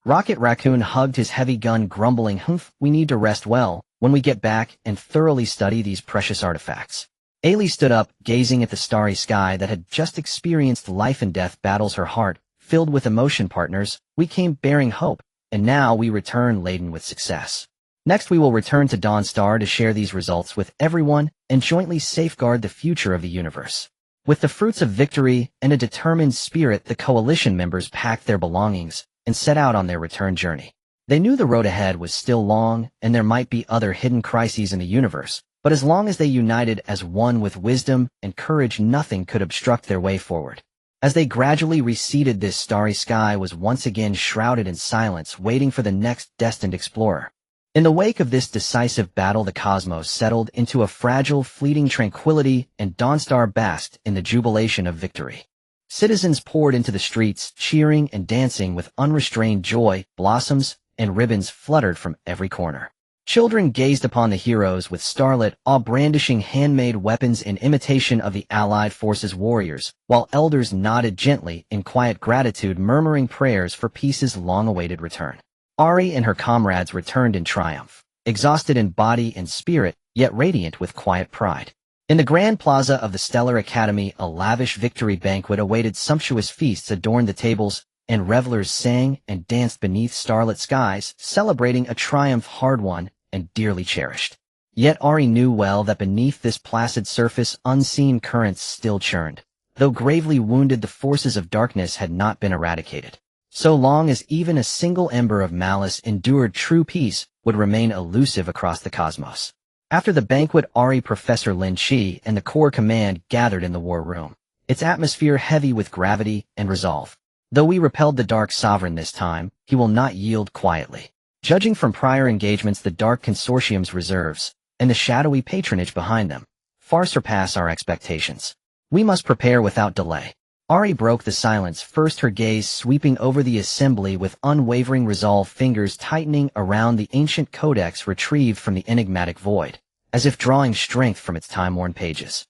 Rocket Raccoon hugged his heavy gun, grumbling, "Humph, we need to rest well when we get back and thoroughly study these precious artifacts." Ailey stood up, gazing at the starry sky that had just experienced life and death battles, her heart filled with emotion. "Partners, we came bearing hope, and now we return laden with success. Next we will return to Dawnstar to share these results with everyone and jointly safeguard the future of the universe." With the fruits of victory and a determined spirit, the Coalition members packed their belongings and set out on their return journey. They knew the road ahead was still long, and there might be other hidden crises in the universe, but as long as they united as one with wisdom and courage, nothing could obstruct their way forward. As they gradually receded, this starry sky was once again shrouded in silence, waiting for the next destined explorer. In the wake of this decisive battle, the cosmos settled into a fragile, fleeting tranquility, and Dawnstar basked in the jubilation of victory. Citizens poured into the streets, cheering and dancing with unrestrained joy. Blossoms and ribbons fluttered from every corner. Children gazed upon the heroes with starlit awe, brandishing handmade weapons in imitation of the Allied forces' warriors, while elders nodded gently in quiet gratitude, murmuring prayers for peace's long-awaited return. Ari and her comrades returned in triumph, exhausted in body and spirit, yet radiant with quiet pride. In the Grand Plaza of the Stellar Academy, a lavish victory banquet awaited. Sumptuous feasts adorned the tables, and revelers sang and danced beneath starlit skies, celebrating a triumph hard-won and dearly cherished. Yet Ari knew well that beneath this placid surface unseen currents still churned. Though gravely wounded, the forces of darkness had not been eradicated. So long as even a single ember of malice endured, true peace would remain elusive across the cosmos. After the banquet, Ari, Professor Lynch, and the Corps Command gathered in the war room, its atmosphere heavy with gravity and resolve. Though we repelled the Dark Sovereign this time, he will not yield quietly. Judging from prior engagements, the Dark Consortium's reserves, and the shadowy patronage behind them, far surpass our expectations. We must prepare without delay. Ari broke the silence, first her gaze sweeping over the assembly with unwavering resolve, fingers tightening around the ancient codex retrieved from the enigmatic void, as if drawing strength from its time-worn pages.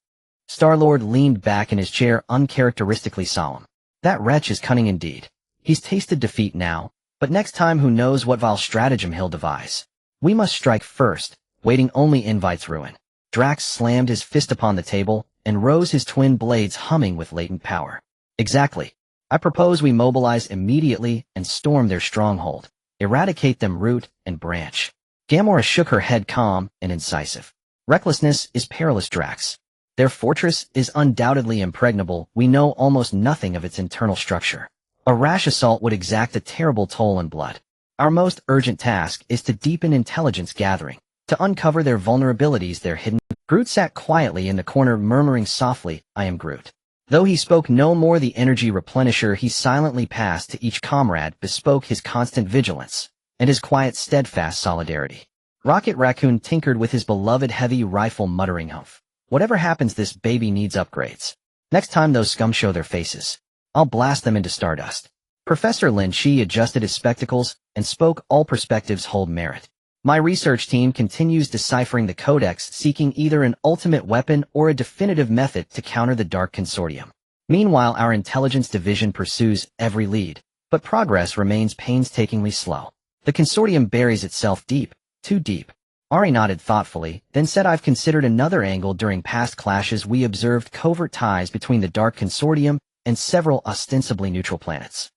Star-Lord leaned back in his chair, uncharacteristically solemn. "That wretch is cunning indeed. He's tasted defeat now, but next time who knows what vile stratagem he'll devise. We must strike first, waiting only invites ruin." Drax slammed his fist upon the table and rose, his twin blades humming with latent power. "Exactly. I propose we mobilize immediately and storm their stronghold, eradicate them root and branch." Gamora shook her head, calm and incisive. "Recklessness is perilous, Drax. Their fortress is undoubtedly impregnable. We know almost nothing of its internal structure. A rash assault would exact a terrible toll in blood. Our most urgent task is to deepen intelligence gathering, to uncover their vulnerabilities, their hidden. Groot sat quietly in the corner murmuring softly, "I am Groot." Though he spoke no more, the energy replenisher he silently passed to each comrade bespoke his constant vigilance and his quiet, steadfast solidarity. Rocket Raccoon tinkered with his beloved heavy rifle, muttering, "Humph. Whatever happens, this baby needs upgrades. Next time those scum show their faces, I'll blast them into stardust." Professor Lynch adjusted his spectacles and spoke, "All perspectives hold merit. My research team continues deciphering the codex, seeking either an ultimate weapon or a definitive method to counter the Dark Consortium. Meanwhile, our intelligence division pursues every lead, but progress remains painstakingly slow. The Consortium buries itself deep, too deep." Ari nodded thoughtfully, then said, "I've considered another angle. During past clashes we observed covert ties between the Dark Consortium and several ostensibly neutral planets.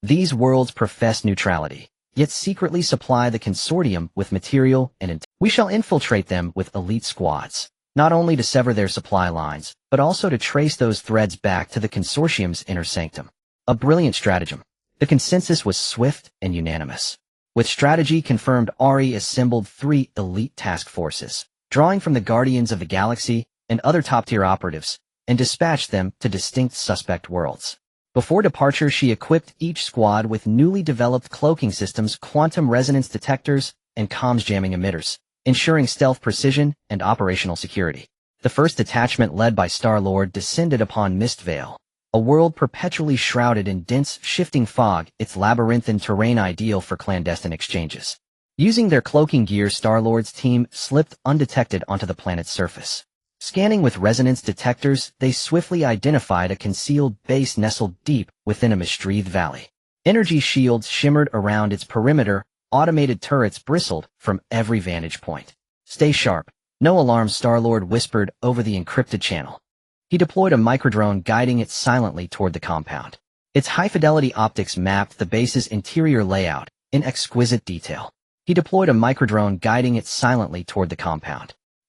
These worlds profess neutrality, yet secretly supply the Consortium with material and we shall infiltrate them with elite squads, not only to sever their supply lines, but also to trace those threads back to the Consortium's inner sanctum." A brilliant stratagem. The consensus was swift and unanimous. With strategy confirmed, Ari assembled 3 elite task forces, drawing from the Guardians of the Galaxy and other top-tier operatives, and dispatched them to distinct suspect worlds. Before departure, she equipped each squad with newly developed cloaking systems, quantum resonance detectors, and comms jamming emitters, ensuring stealth precision and operational security. The first detachment, led by Star-Lord, descended upon Mistvale, a world perpetually shrouded in dense, shifting fog, its labyrinthine terrain ideal for clandestine exchanges. Using their cloaking gear, Star-Lord's team slipped undetected onto the planet's surface. Scanning with resonance detectors, they swiftly identified a concealed base nestled deep within a mist-wreathed valley. Energy shields shimmered around its perimeter, automated turrets bristled from every vantage point. "Stay sharp. No alarms," Star-Lord whispered over the encrypted channel. He deployed a microdrone, guiding it silently toward the compound. Its high-fidelity optics mapped the base's interior layout in exquisite detail.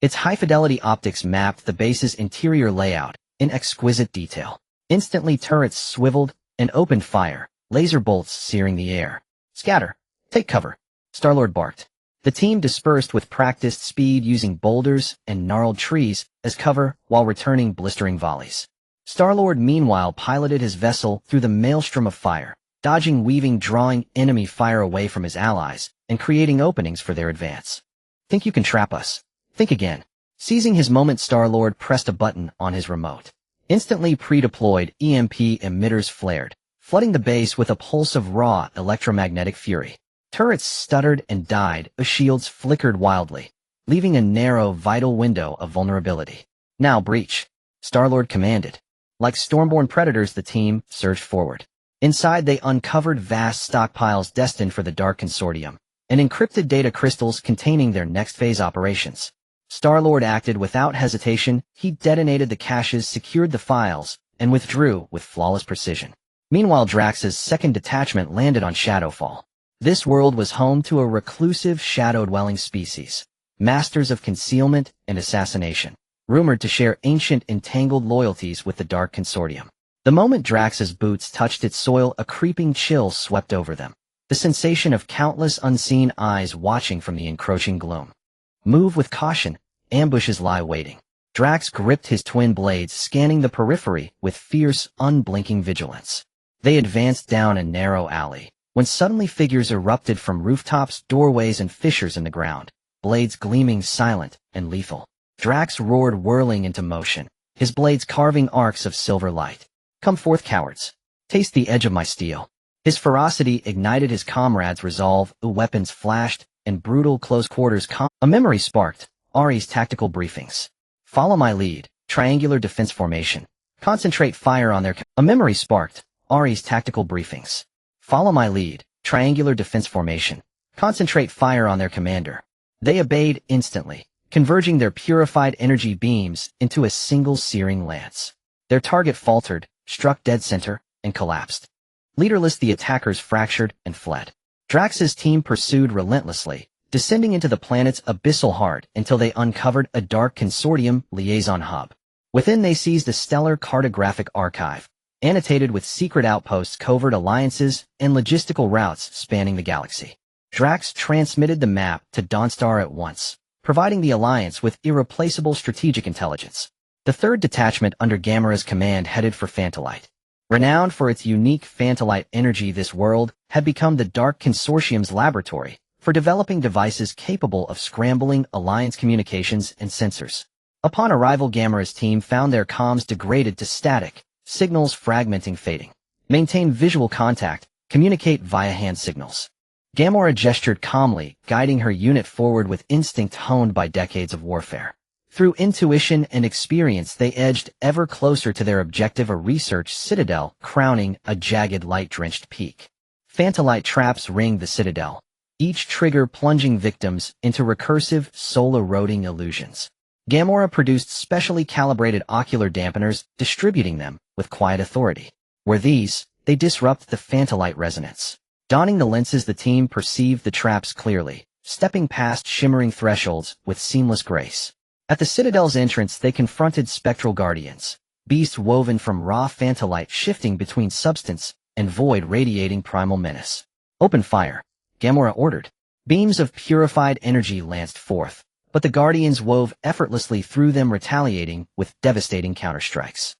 Its high-fidelity optics mapped the base's interior layout in exquisite detail. Instantly, turrets swiveled and opened fire, laser bolts searing the air. "Scatter! Take cover!" Star-Lord barked. The team dispersed with practiced speed, using boulders and gnarled trees as cover while returning blistering volleys. Star-Lord, meanwhile, piloted his vessel through the maelstrom of fire, dodging, weaving, drawing enemy fire away from his allies, and creating openings for their advance. "Think you can trap us? Think again." Seizing his moment, Star-Lord pressed a button on his remote. Instantly, pre-deployed EMP emitters flared, flooding the base with a pulse of raw electromagnetic fury. Turrets stuttered and died, shields flickered wildly, leaving a narrow, vital window of vulnerability. "Now breach," Star-Lord commanded. Like stormborn predators, the team surged forward. Inside, they uncovered vast stockpiles destined for the Dark Consortium, and encrypted data crystals containing their next phase operations. Star-Lord acted without hesitation. He detonated the caches, secured the files, and withdrew with flawless precision. Meanwhile, Drax's second detachment landed on Shadowfall. This world was home to a reclusive, shadow-dwelling species, masters of concealment and assassination, rumored to share ancient, entangled loyalties with the Dark Consortium. The moment Drax's boots touched its soil, a creeping chill swept over them, the sensation of countless unseen eyes watching from the encroaching gloom. "Move with caution, ambushes lie waiting." Drax gripped his twin blades, scanning the periphery with fierce, unblinking vigilance. They advanced down a narrow alley, when suddenly figures erupted from rooftops, doorways, and fissures in the ground, blades gleaming, silent and lethal. Drax roared, whirling into motion, his blades carving arcs of silver light. "Come forth, cowards. Taste the edge of my steel." His ferocity ignited his comrades' resolve. Weapons flashed, and brutal close-quarters A memory sparked. Ari's tactical briefings. "Follow my lead. Triangular defense formation. Concentrate fire on their A memory sparked. Ari's tactical briefings. "Follow my lead. Triangular defense formation. Concentrate fire on their commander." They obeyed instantly, converging their purified energy beams into a single searing lance. Their target faltered, struck dead center, and collapsed. Leaderless, the attackers fractured and fled. Drax's team pursued relentlessly, descending into the planet's abyssal heart until they uncovered a Dark Consortium liaison hub. Within, they seized a stellar cartographic archive, annotated with secret outposts, covert alliances, and logistical routes spanning the galaxy. Drax transmitted the map to Dawnstar at once, providing the Alliance with irreplaceable strategic intelligence. The third detachment under Gamera's command headed for Phantalite. Renowned for its unique Phantalite energy, this world had become the Dark Consortium's laboratory for developing devices capable of scrambling Alliance communications and sensors. Upon arrival, Gamera's team found their comms degraded to static, signals fragmenting, fading. Maintain visual contact, communicate via hand signals. Gamora gestured calmly, guiding her unit forward with instinct honed by decades of warfare. Through intuition and experience, they edged ever closer to their objective, a research citadel crowning a jagged, light-drenched peak. Phantalite traps ringed the citadel, each trigger plunging victims into recursive, soul-eroding illusions. Gamora produced specially calibrated ocular dampeners, distributing them with quiet authority. Were these, they disrupt the Phantalite resonance. Donning the lenses, the team perceived the traps clearly, stepping past shimmering thresholds with seamless grace. At the Citadel's entrance, they confronted spectral guardians, beasts woven from raw Phantalite, shifting between substance and void, radiating primal menace. Open fire, Gamora ordered. Beams of purified energy lanced forth, but the guardians wove effortlessly through them, retaliating with devastating counterstrikes.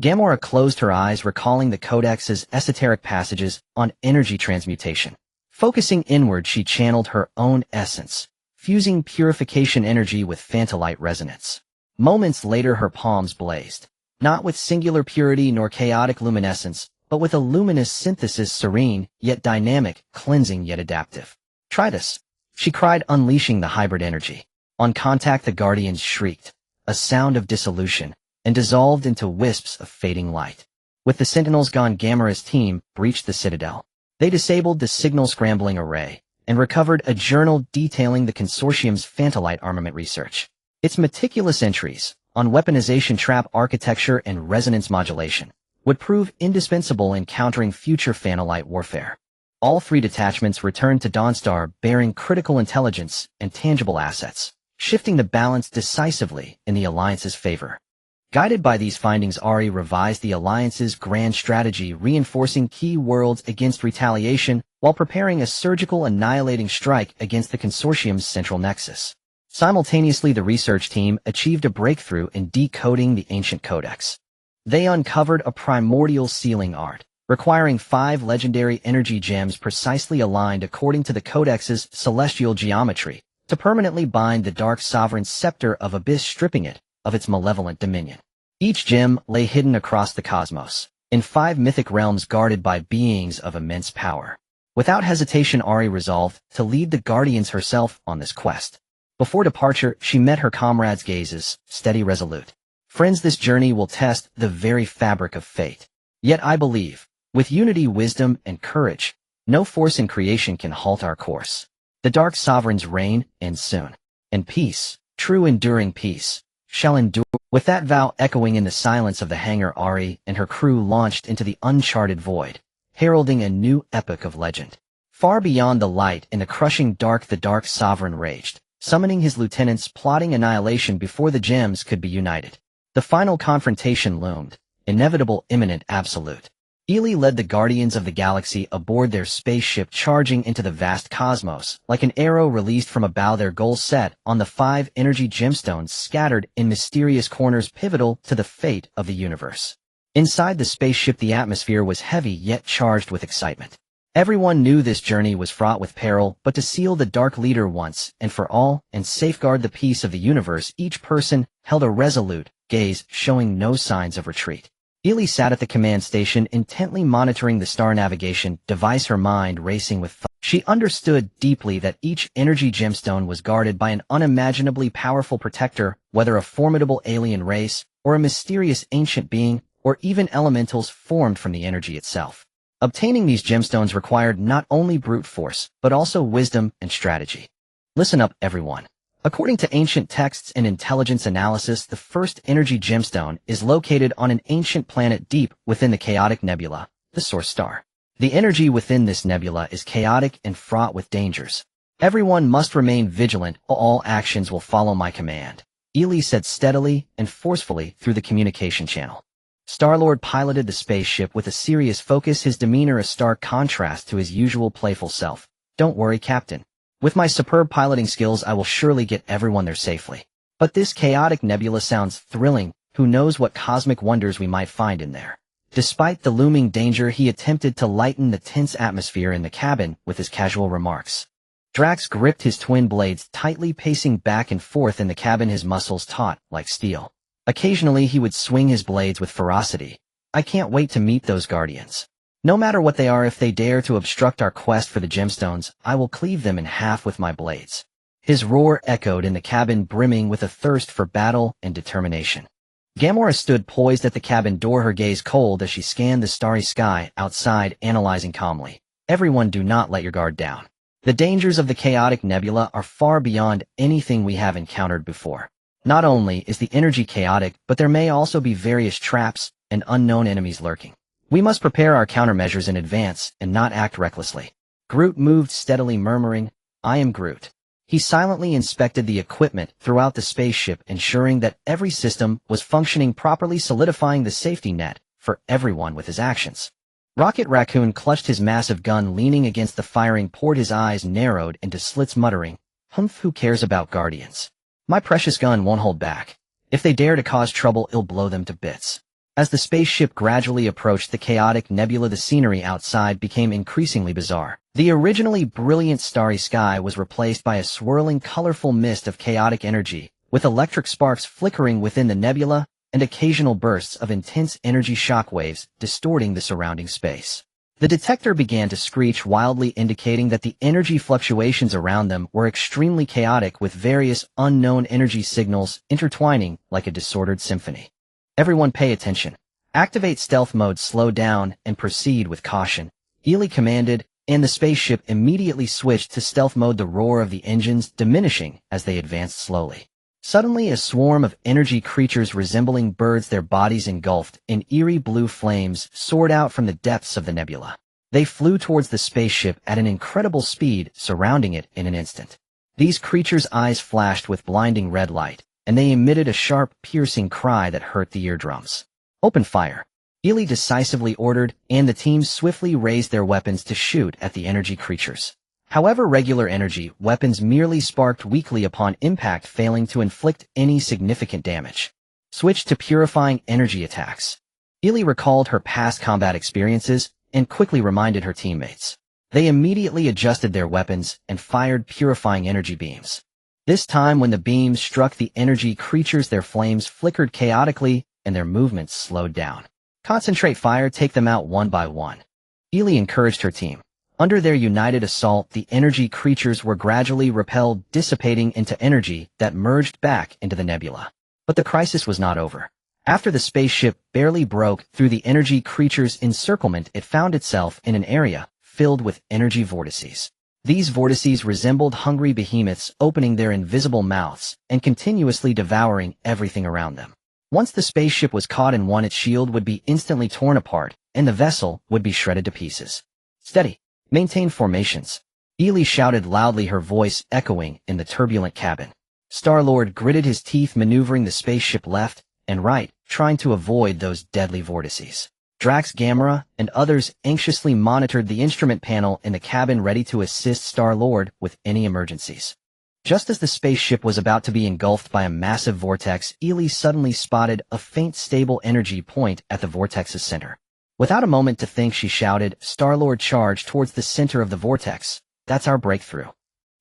Gamora closed her eyes, recalling the Codex's esoteric passages on energy transmutation. Focusing inward, she channeled her own essence, fusing purification energy with Phantalite resonance. Moments later, her palms blazed, not with singular purity nor chaotic luminescence, but with a luminous synthesis, serene, yet dynamic, cleansing yet adaptive. Try this, she cried, unleashing the hybrid energy. On contact, the guardians shrieked, a sound of dissolution, and dissolved into wisps of fading light. With the Sentinels gone, Gamera's team breached the Citadel. They disabled the signal scrambling array and recovered a journal detailing the Consortium's Phantalite armament research. Its meticulous entries on weaponization, trap architecture, and resonance modulation would prove indispensable in countering future Phantalite warfare. All three detachments returned to Dawnstar bearing critical intelligence and tangible assets, shifting the balance decisively in the Alliance's favor. Guided by these findings, Ari revised the Alliance's grand strategy, reinforcing key worlds against retaliation while preparing a surgical, annihilating strike against the Consortium's central nexus. Simultaneously, the research team achieved a breakthrough in decoding the ancient codex. They uncovered a primordial sealing art, requiring 5 legendary energy gems precisely aligned according to the codex's celestial geometry to permanently bind the Dark Sovereign's scepter of Abyss, stripping it of its malevolent dominion. Each gem lay hidden across the cosmos, in 5 mythic realms guarded by beings of immense power. Without hesitation, Ari resolved to lead the Guardians herself on this quest. Before departure, she met her comrades' gazes, steady, resolute. Friends, this journey will test the very fabric of fate. Yet I believe, with unity, wisdom, and courage, no force in creation can halt our course. The Dark Sovereign's reign ends soon, and peace, true enduring peace, shall endure. With that vow echoing in the silence of the hangar, Ari and her crew launched into the uncharted void, heralding a new epoch of legend. Far beyond the light and the crushing dark, the Dark Sovereign raged, summoning his lieutenants, plotting annihilation before the gems could be united. The final confrontation loomed, inevitable, imminent, absolute. Ely led the Guardians of the Galaxy aboard their spaceship, charging into the vast cosmos like an arrow released from a bow, their goal set on the 5 energy gemstones scattered in mysterious corners pivotal to the fate of the universe. Inside the spaceship, the atmosphere was heavy yet charged with excitement. Everyone knew this journey was fraught with peril, but to seal the Dark Leader once and for all and safeguard the peace of the universe, each person held a resolute gaze, showing no signs of retreat. Ely sat at the command station, intently monitoring the star navigation device, her mind racing with thought. She understood deeply that each energy gemstone was guarded by an unimaginably powerful protector, whether a formidable alien race, or a mysterious ancient being, or even elementals formed from the energy itself. Obtaining these gemstones required not only brute force, but also wisdom and strategy. Listen up, everyone. According to ancient texts and intelligence analysis, the first energy gemstone is located on an ancient planet deep within the chaotic nebula, the Source Star. The energy within this nebula is chaotic and fraught with dangers. Everyone must remain vigilant, or all actions will follow my command, Ely said steadily and forcefully through the communication channel. Star-Lord piloted the spaceship with a serious focus, his demeanor a stark contrast to his usual playful self. "Don't worry, Captain. With my superb piloting skills, I will surely get everyone there safely. But this chaotic nebula sounds thrilling. Who knows what cosmic wonders we might find in there." Despite the looming danger, he attempted to lighten the tense atmosphere in the cabin with his casual remarks. Drax gripped his twin blades tightly, pacing back and forth in the cabin, his muscles taut like steel. Occasionally he would swing his blades with ferocity. "I can't wait to meet those guardians. No matter what they are, if they dare to obstruct our quest for the gemstones, I will cleave them in half with my blades." His roar echoed in the cabin, brimming with a thirst for battle and determination. Gamora stood poised at the cabin door, her gaze cold as she scanned the starry sky outside, analyzing calmly. "Everyone, do not let your guard down. The dangers of the chaotic nebula are far beyond anything we have encountered before. Not only is the energy chaotic, but there may also be various traps and unknown enemies lurking. We must prepare our countermeasures in advance and not act recklessly." Groot moved steadily, murmuring, "I am Groot." He silently inspected the equipment throughout the spaceship, ensuring that every system was functioning properly, solidifying the safety net for everyone with his actions. Rocket Raccoon clutched his massive gun, leaning against the firing port, his eyes narrowed into slits, muttering, "Humph, who cares about Guardians? My precious gun won't hold back. If they dare to cause trouble, it'll blow them to bits." As the spaceship gradually approached the chaotic nebula, the scenery outside became increasingly bizarre. The originally brilliant starry sky was replaced by a swirling, colorful mist of chaotic energy, with electric sparks flickering within the nebula and occasional bursts of intense energy shockwaves distorting the surrounding space. The detector began to screech wildly, indicating that the energy fluctuations around them were extremely chaotic, with various unknown energy signals intertwining like a disordered symphony. "Everyone pay attention. Activate stealth mode, slow down, and proceed with caution," Ely commanded, and the spaceship immediately switched to stealth mode, the roar of the engines diminishing as they advanced slowly. Suddenly, a swarm of energy creatures resembling birds, their bodies engulfed in eerie blue flames, soared out from the depths of the nebula. They flew towards the spaceship at an incredible speed, surrounding it in an instant. These creatures' eyes flashed with blinding red light, and they emitted a sharp, piercing cry that hurt the eardrums. "Open fire," Ely decisively ordered, and the team swiftly raised their weapons to shoot at the energy creatures. However, regular energy weapons merely sparked weakly upon impact, failing to inflict any significant damage. "Switch to purifying energy attacks." Ely recalled her past combat experiences and quickly reminded her teammates. They immediately adjusted their weapons and fired purifying energy beams. This time, when the beams struck the energy creatures, their flames flickered chaotically and their movements slowed down. "Concentrate fire, take them out one by one," Ely encouraged her team. Under their united assault, the energy creatures were gradually repelled, dissipating into energy that merged back into the nebula. But the crisis was not over. After the spaceship barely broke through the energy creatures' encirclement, it found itself in an area filled with energy vortices. These vortices resembled hungry behemoths, opening their invisible mouths and continuously devouring everything around them. Once the spaceship was caught in one, its shield would be instantly torn apart, and the vessel would be shredded to pieces. "Steady. Maintain formations," Ely shouted loudly, her voice echoing in the turbulent cabin. Star-Lord gritted his teeth, maneuvering the spaceship left and right, trying to avoid those deadly vortices. Drax, Gamora, and others anxiously monitored the instrument panel in the cabin, ready to assist Star-Lord with any emergencies. Just as the spaceship was about to be engulfed by a massive vortex, Ely suddenly spotted a faint, stable energy point at the vortex's center. Without a moment to think, she shouted, "Star-Lord, charge towards the center of the vortex. That's our breakthrough."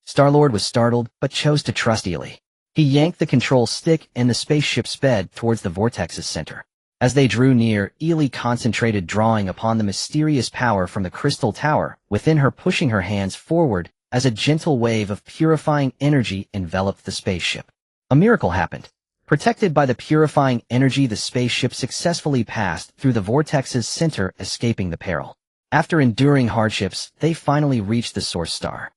Star-Lord was startled, but chose to trust Ely. He yanked the control stick, and the spaceship sped towards the vortex's center. As they drew near, Ely concentrated, drawing upon the mysterious power from the crystal tower within her, pushing her hands forward as a gentle wave of purifying energy enveloped the spaceship. A miracle happened. Protected by the purifying energy, the spaceship successfully passed through the vortex's center, escaping the peril. After enduring hardships, they finally reached the source star.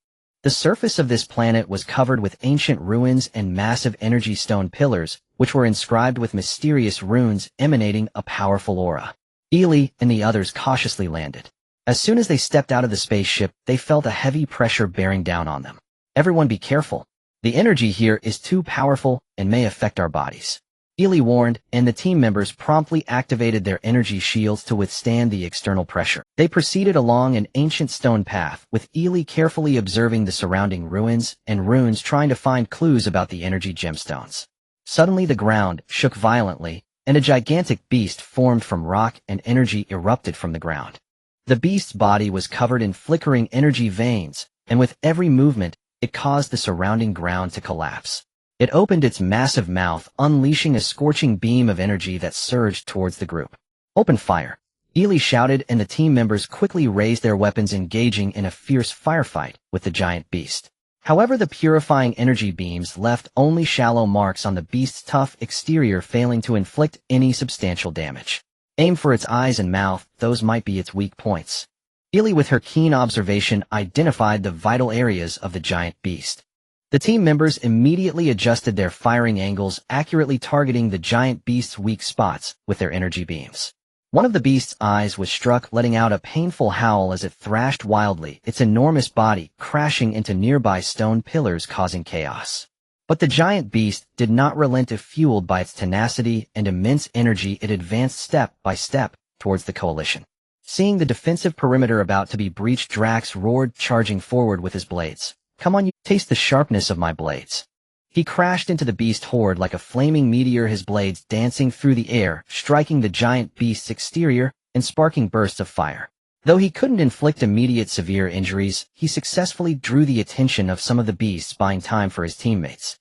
The surface of this planet was covered with ancient ruins and massive energy stone pillars, which were inscribed with mysterious runes emanating a powerful aura. Ely and the others cautiously landed. As soon as they stepped out of the spaceship, they felt a heavy pressure bearing down on them. "Everyone be careful. The energy here is too powerful and may affect our bodies." Ely warned, and the team members promptly activated their energy shields to withstand the external pressure. They proceeded along an ancient stone path, with Ely carefully observing the surrounding ruins and runes trying to find clues about the energy gemstones. Suddenly the ground shook violently, and a gigantic beast formed from rock and energy erupted from the ground. The beast's body was covered in flickering energy veins, and with every movement, it caused the surrounding ground to collapse. It opened its massive mouth, unleashing a scorching beam of energy that surged towards the group. "Open fire!" Ely shouted, and the team members quickly raised their weapons, engaging in a fierce firefight with the giant beast. However, the purifying energy beams left only shallow marks on the beast's tough exterior, failing to inflict any substantial damage. Aim for its eyes and mouth, those might be its weak points. Ely, with her keen observation, identified the vital areas of the giant beast. The team members immediately adjusted their firing angles, accurately targeting the giant beast's weak spots with their energy beams. One of the beast's eyes was struck, letting out a painful howl as it thrashed wildly, its enormous body crashing into nearby stone pillars, causing chaos. But the giant beast did not relent. Fueled by its tenacity and immense energy, it advanced step by step towards the coalition. Seeing the defensive perimeter about to be breached, Drax roared, charging forward with his blades. "Come on, you, taste the sharpness of my blades." He crashed into the beast horde like a flaming meteor, his blades dancing through the air, striking the giant beast's exterior and sparking bursts of fire. Though he couldn't inflict immediate severe injuries, he successfully drew the attention of some of the beasts, buying time for his teammates.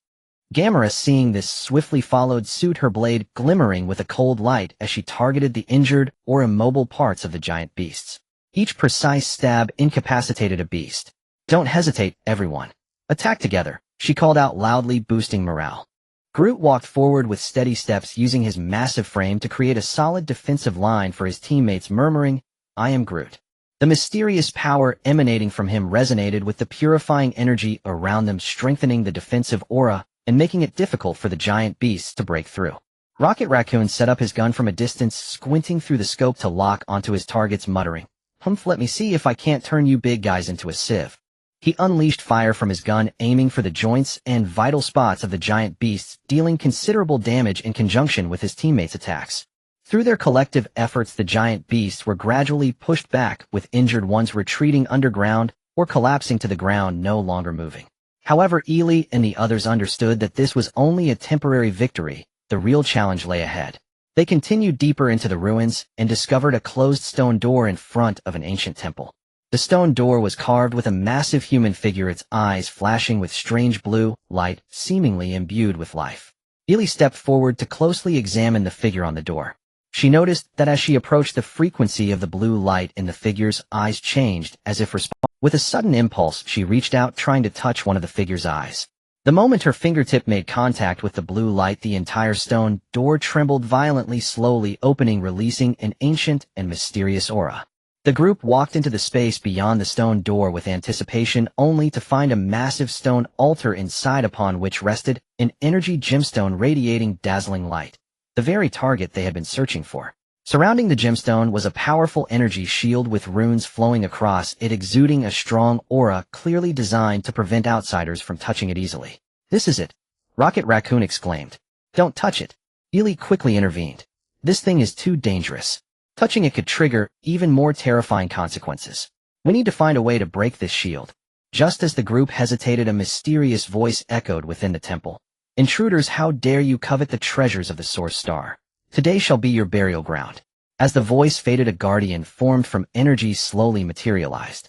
Gamera, seeing this, swiftly followed suit, her blade glimmering with a cold light as she targeted the injured or immobile parts of the giant beasts. Each precise stab incapacitated a beast. "Don't hesitate, everyone. Attack together," she called out loudly, boosting morale. Groot walked forward with steady steps, using his massive frame to create a solid defensive line for his teammates, murmuring, "I am Groot." The mysterious power emanating from him resonated with the purifying energy around them, strengthening the defensive aura and making it difficult for the giant beasts to break through. Rocket Raccoon set up his gun from a distance, squinting through the scope to lock onto his targets, muttering, "Humph, let me see if I can't turn you big guys into a sieve." He unleashed fire from his gun, aiming for the joints and vital spots of the giant beasts, dealing considerable damage in conjunction with his teammates' attacks. Through their collective efforts, the giant beasts were gradually pushed back, with injured ones retreating underground or collapsing to the ground, no longer moving. However, Ely and the others understood that this was only a temporary victory. The real challenge lay ahead. They continued deeper into the ruins and discovered a closed stone door in front of an ancient temple. The stone door was carved with a massive human figure, its eyes flashing with strange blue light, seemingly imbued with life. Ely stepped forward to closely examine the figure on the door. She noticed that as she approached, the frequency of the blue light in the figure's eyes changed, as if responding. With a sudden impulse, she reached out, trying to touch one of the figure's eyes. The moment her fingertip made contact with the blue light, the entire stone door trembled violently, slowly opening, releasing an ancient and mysterious aura. The group walked into the space beyond the stone door with anticipation, only to find a massive stone altar inside, upon which rested an energy gemstone radiating dazzling light, the very target they had been searching for. Surrounding the gemstone was a powerful energy shield with runes flowing across it, exuding a strong aura clearly designed to prevent outsiders from touching it easily. "This is it," Rocket Raccoon exclaimed. "Don't touch it." Ely quickly intervened. "This thing is too dangerous. Touching it could trigger even more terrifying consequences. We need to find a way to break this shield." Just as the group hesitated, a mysterious voice echoed within the temple. "Intruders, how dare you covet the treasures of the Source Star? Today shall be your burial ground." As the voice faded, a guardian formed from energy slowly materialized.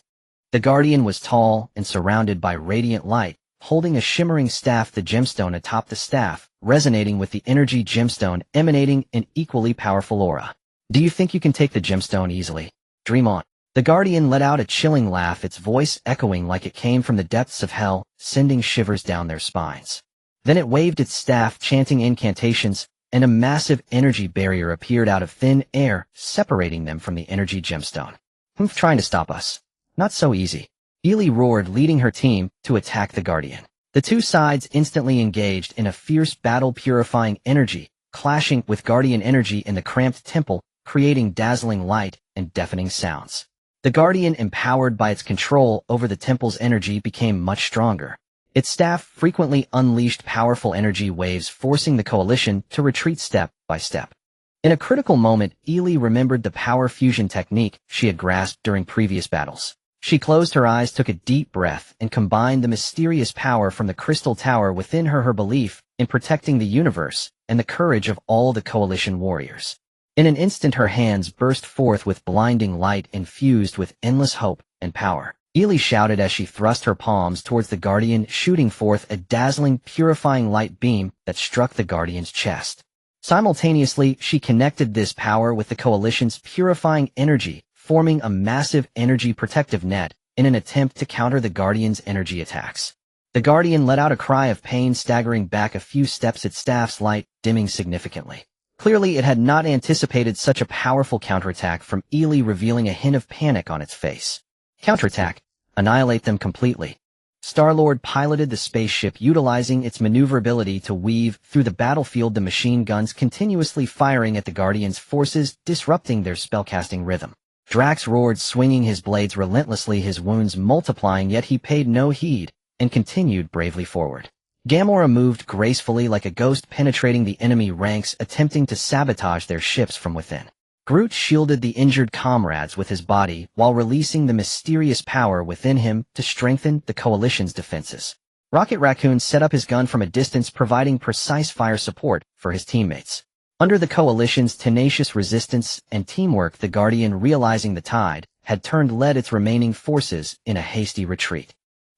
The guardian was tall and surrounded by radiant light, holding a shimmering staff, the gemstone atop the staff resonating with the energy gemstone, emanating an equally powerful aura. "Do you think you can take the gemstone easily? Dream on." The guardian let out a chilling laugh, its voice echoing like it came from the depths of hell, sending shivers down their spines. Then it waved its staff, chanting incantations, and a massive energy barrier appeared out of thin air, separating them from the energy gemstone. "Humph, trying to stop us? Not so easy." Ely roared, leading her team to attack the guardian. The two sides instantly engaged in a fierce battle, purifying energy clashing with guardian energy in the cramped temple, creating dazzling light and deafening sounds. The guardian, empowered by its control over the temple's energy, became much stronger. Its staff frequently unleashed powerful energy waves, forcing the coalition to retreat step by step. In a critical moment, Ely remembered the power fusion technique she had grasped during previous battles. She closed her eyes, took a deep breath, and combined the mysterious power from the crystal tower within her belief in protecting the universe and the courage of all the coalition warriors. In an instant, her hands burst forth with blinding light infused with endless hope and power. Ely shouted as she thrust her palms towards the Guardian, shooting forth a dazzling, purifying light beam that struck the Guardian's chest. Simultaneously, she connected this power with the Coalition's purifying energy, forming a massive energy protective net in an attempt to counter the Guardian's energy attacks. The Guardian let out a cry of pain, staggering back a few steps, its staff's light dimming significantly. Clearly, it had not anticipated such a powerful counterattack from Ely, revealing a hint of panic on its face. Counterattack. Annihilate them completely. Star-Lord piloted the spaceship, utilizing its maneuverability to weave through the battlefield, the machine guns continuously firing at the Guardian's forces, disrupting their spellcasting rhythm. Drax roared, swinging his blades relentlessly, his wounds multiplying, yet he paid no heed and continued bravely forward. Gamora moved gracefully like a ghost, penetrating the enemy ranks, attempting to sabotage their ships from within. Groot shielded the injured comrades with his body while releasing the mysterious power within him to strengthen the Coalition's defenses. Rocket Raccoon set up his gun from a distance, providing precise fire support for his teammates. Under the Coalition's tenacious resistance and teamwork, the Guardian, realizing the tide had turned, led its remaining forces in a hasty retreat.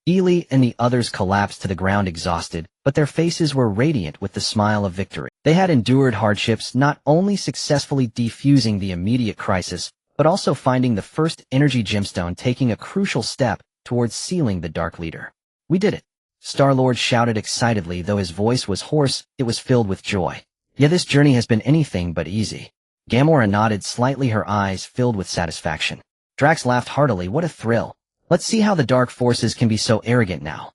Ely and the others collapsed to the ground exhausted, but their faces were radiant with the smile of victory. They had endured hardships, not only successfully defusing the immediate crisis, but also finding the first energy gemstone, taking a crucial step towards sealing the Dark Leader. "We did it!" Star-Lord shouted excitedly. Though his voice was hoarse, it was filled with joy. "Yeah, this journey has been anything but easy." Gamora nodded slightly, her eyes filled with satisfaction. Drax laughed heartily. "What a thrill! Let's see how the Dark Forces can be so arrogant now."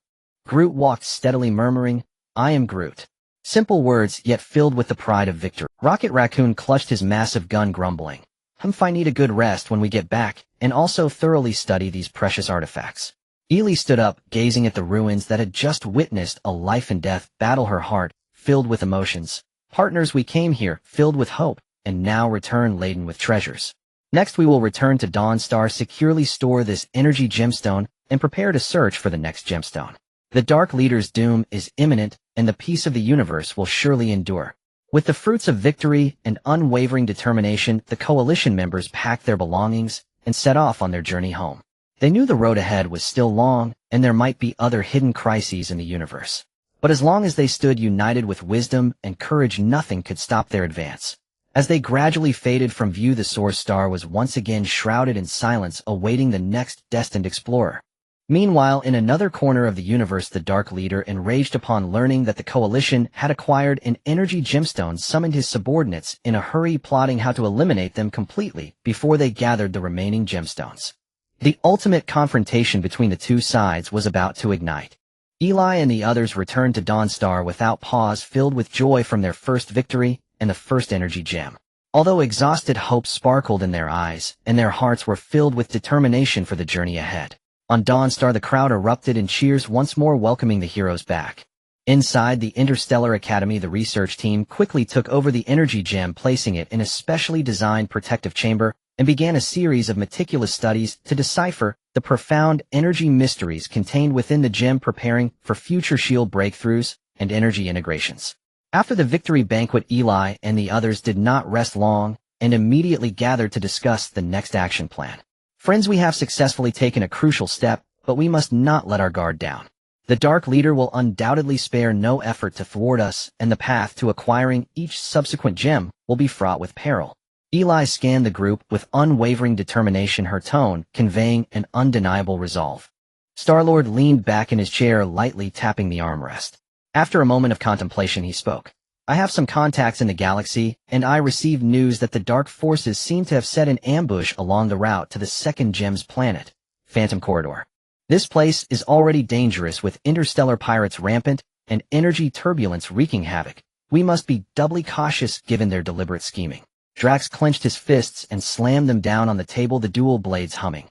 Groot walked steadily, murmuring, "I am Groot." Simple words, yet filled with the pride of victory. Rocket Raccoon clutched his massive gun, grumbling, "I need a good rest when we get back, and also thoroughly study these precious artifacts." Ely stood up, gazing at the ruins that had just witnessed a life-and-death battle, her heart filled with emotions. "Partners, we came here filled with hope, and now return laden with treasures. Next we will return to Dawnstar, securely store this energy gemstone, and prepare to search for the next gemstone. The Dark Leader's doom is imminent, and the peace of the universe will surely endure." With the fruits of victory and unwavering determination, the Coalition members packed their belongings and set off on their journey home. They knew the road ahead was still long, and there might be other hidden crises in the universe. But as long as they stood united with wisdom and courage, nothing could stop their advance. As they gradually faded from view, the Source Star was once again shrouded in silence, awaiting the next destined explorer. Meanwhile, in another corner of the universe, the Dark Leader, enraged upon learning that the Coalition had acquired an energy gemstone, summoned his subordinates in a hurry, plotting how to eliminate them completely before they gathered the remaining gemstones. The ultimate confrontation between the two sides was about to ignite. Ely and the others returned to Dawnstar without pause, filled with joy from their first victory and the first energy gem. Although exhausted, hope sparkled in their eyes, and their hearts were filled with determination for the journey ahead. On Dawnstar, the crowd erupted in cheers, once more welcoming the heroes back. Inside the Interstellar Academy, the research team quickly took over the energy gem, placing it in a specially designed protective chamber, and began a series of meticulous studies to decipher the profound energy mysteries contained within the gem, preparing for future shield breakthroughs and energy integrations. After the victory banquet, Ely and the others did not rest long and immediately gathered to discuss the next action plan. "Friends, we have successfully taken a crucial step, but we must not let our guard down. The Dark Leader will undoubtedly spare no effort to thwart us, and the path to acquiring each subsequent gem will be fraught with peril." Ely scanned the group with unwavering determination, her tone conveying an undeniable resolve. Star-Lord leaned back in his chair, lightly tapping the armrest. After a moment of contemplation, he spoke. "I have some contacts in the galaxy, and I received news that the Dark Forces seem to have set an ambush along the route to the second gem's planet, Phantom Corridor. This place is already dangerous, with interstellar pirates rampant and energy turbulence wreaking havoc. We must be doubly cautious given their deliberate scheming." Drax clenched his fists and slammed them down on the table, the dual blades humming.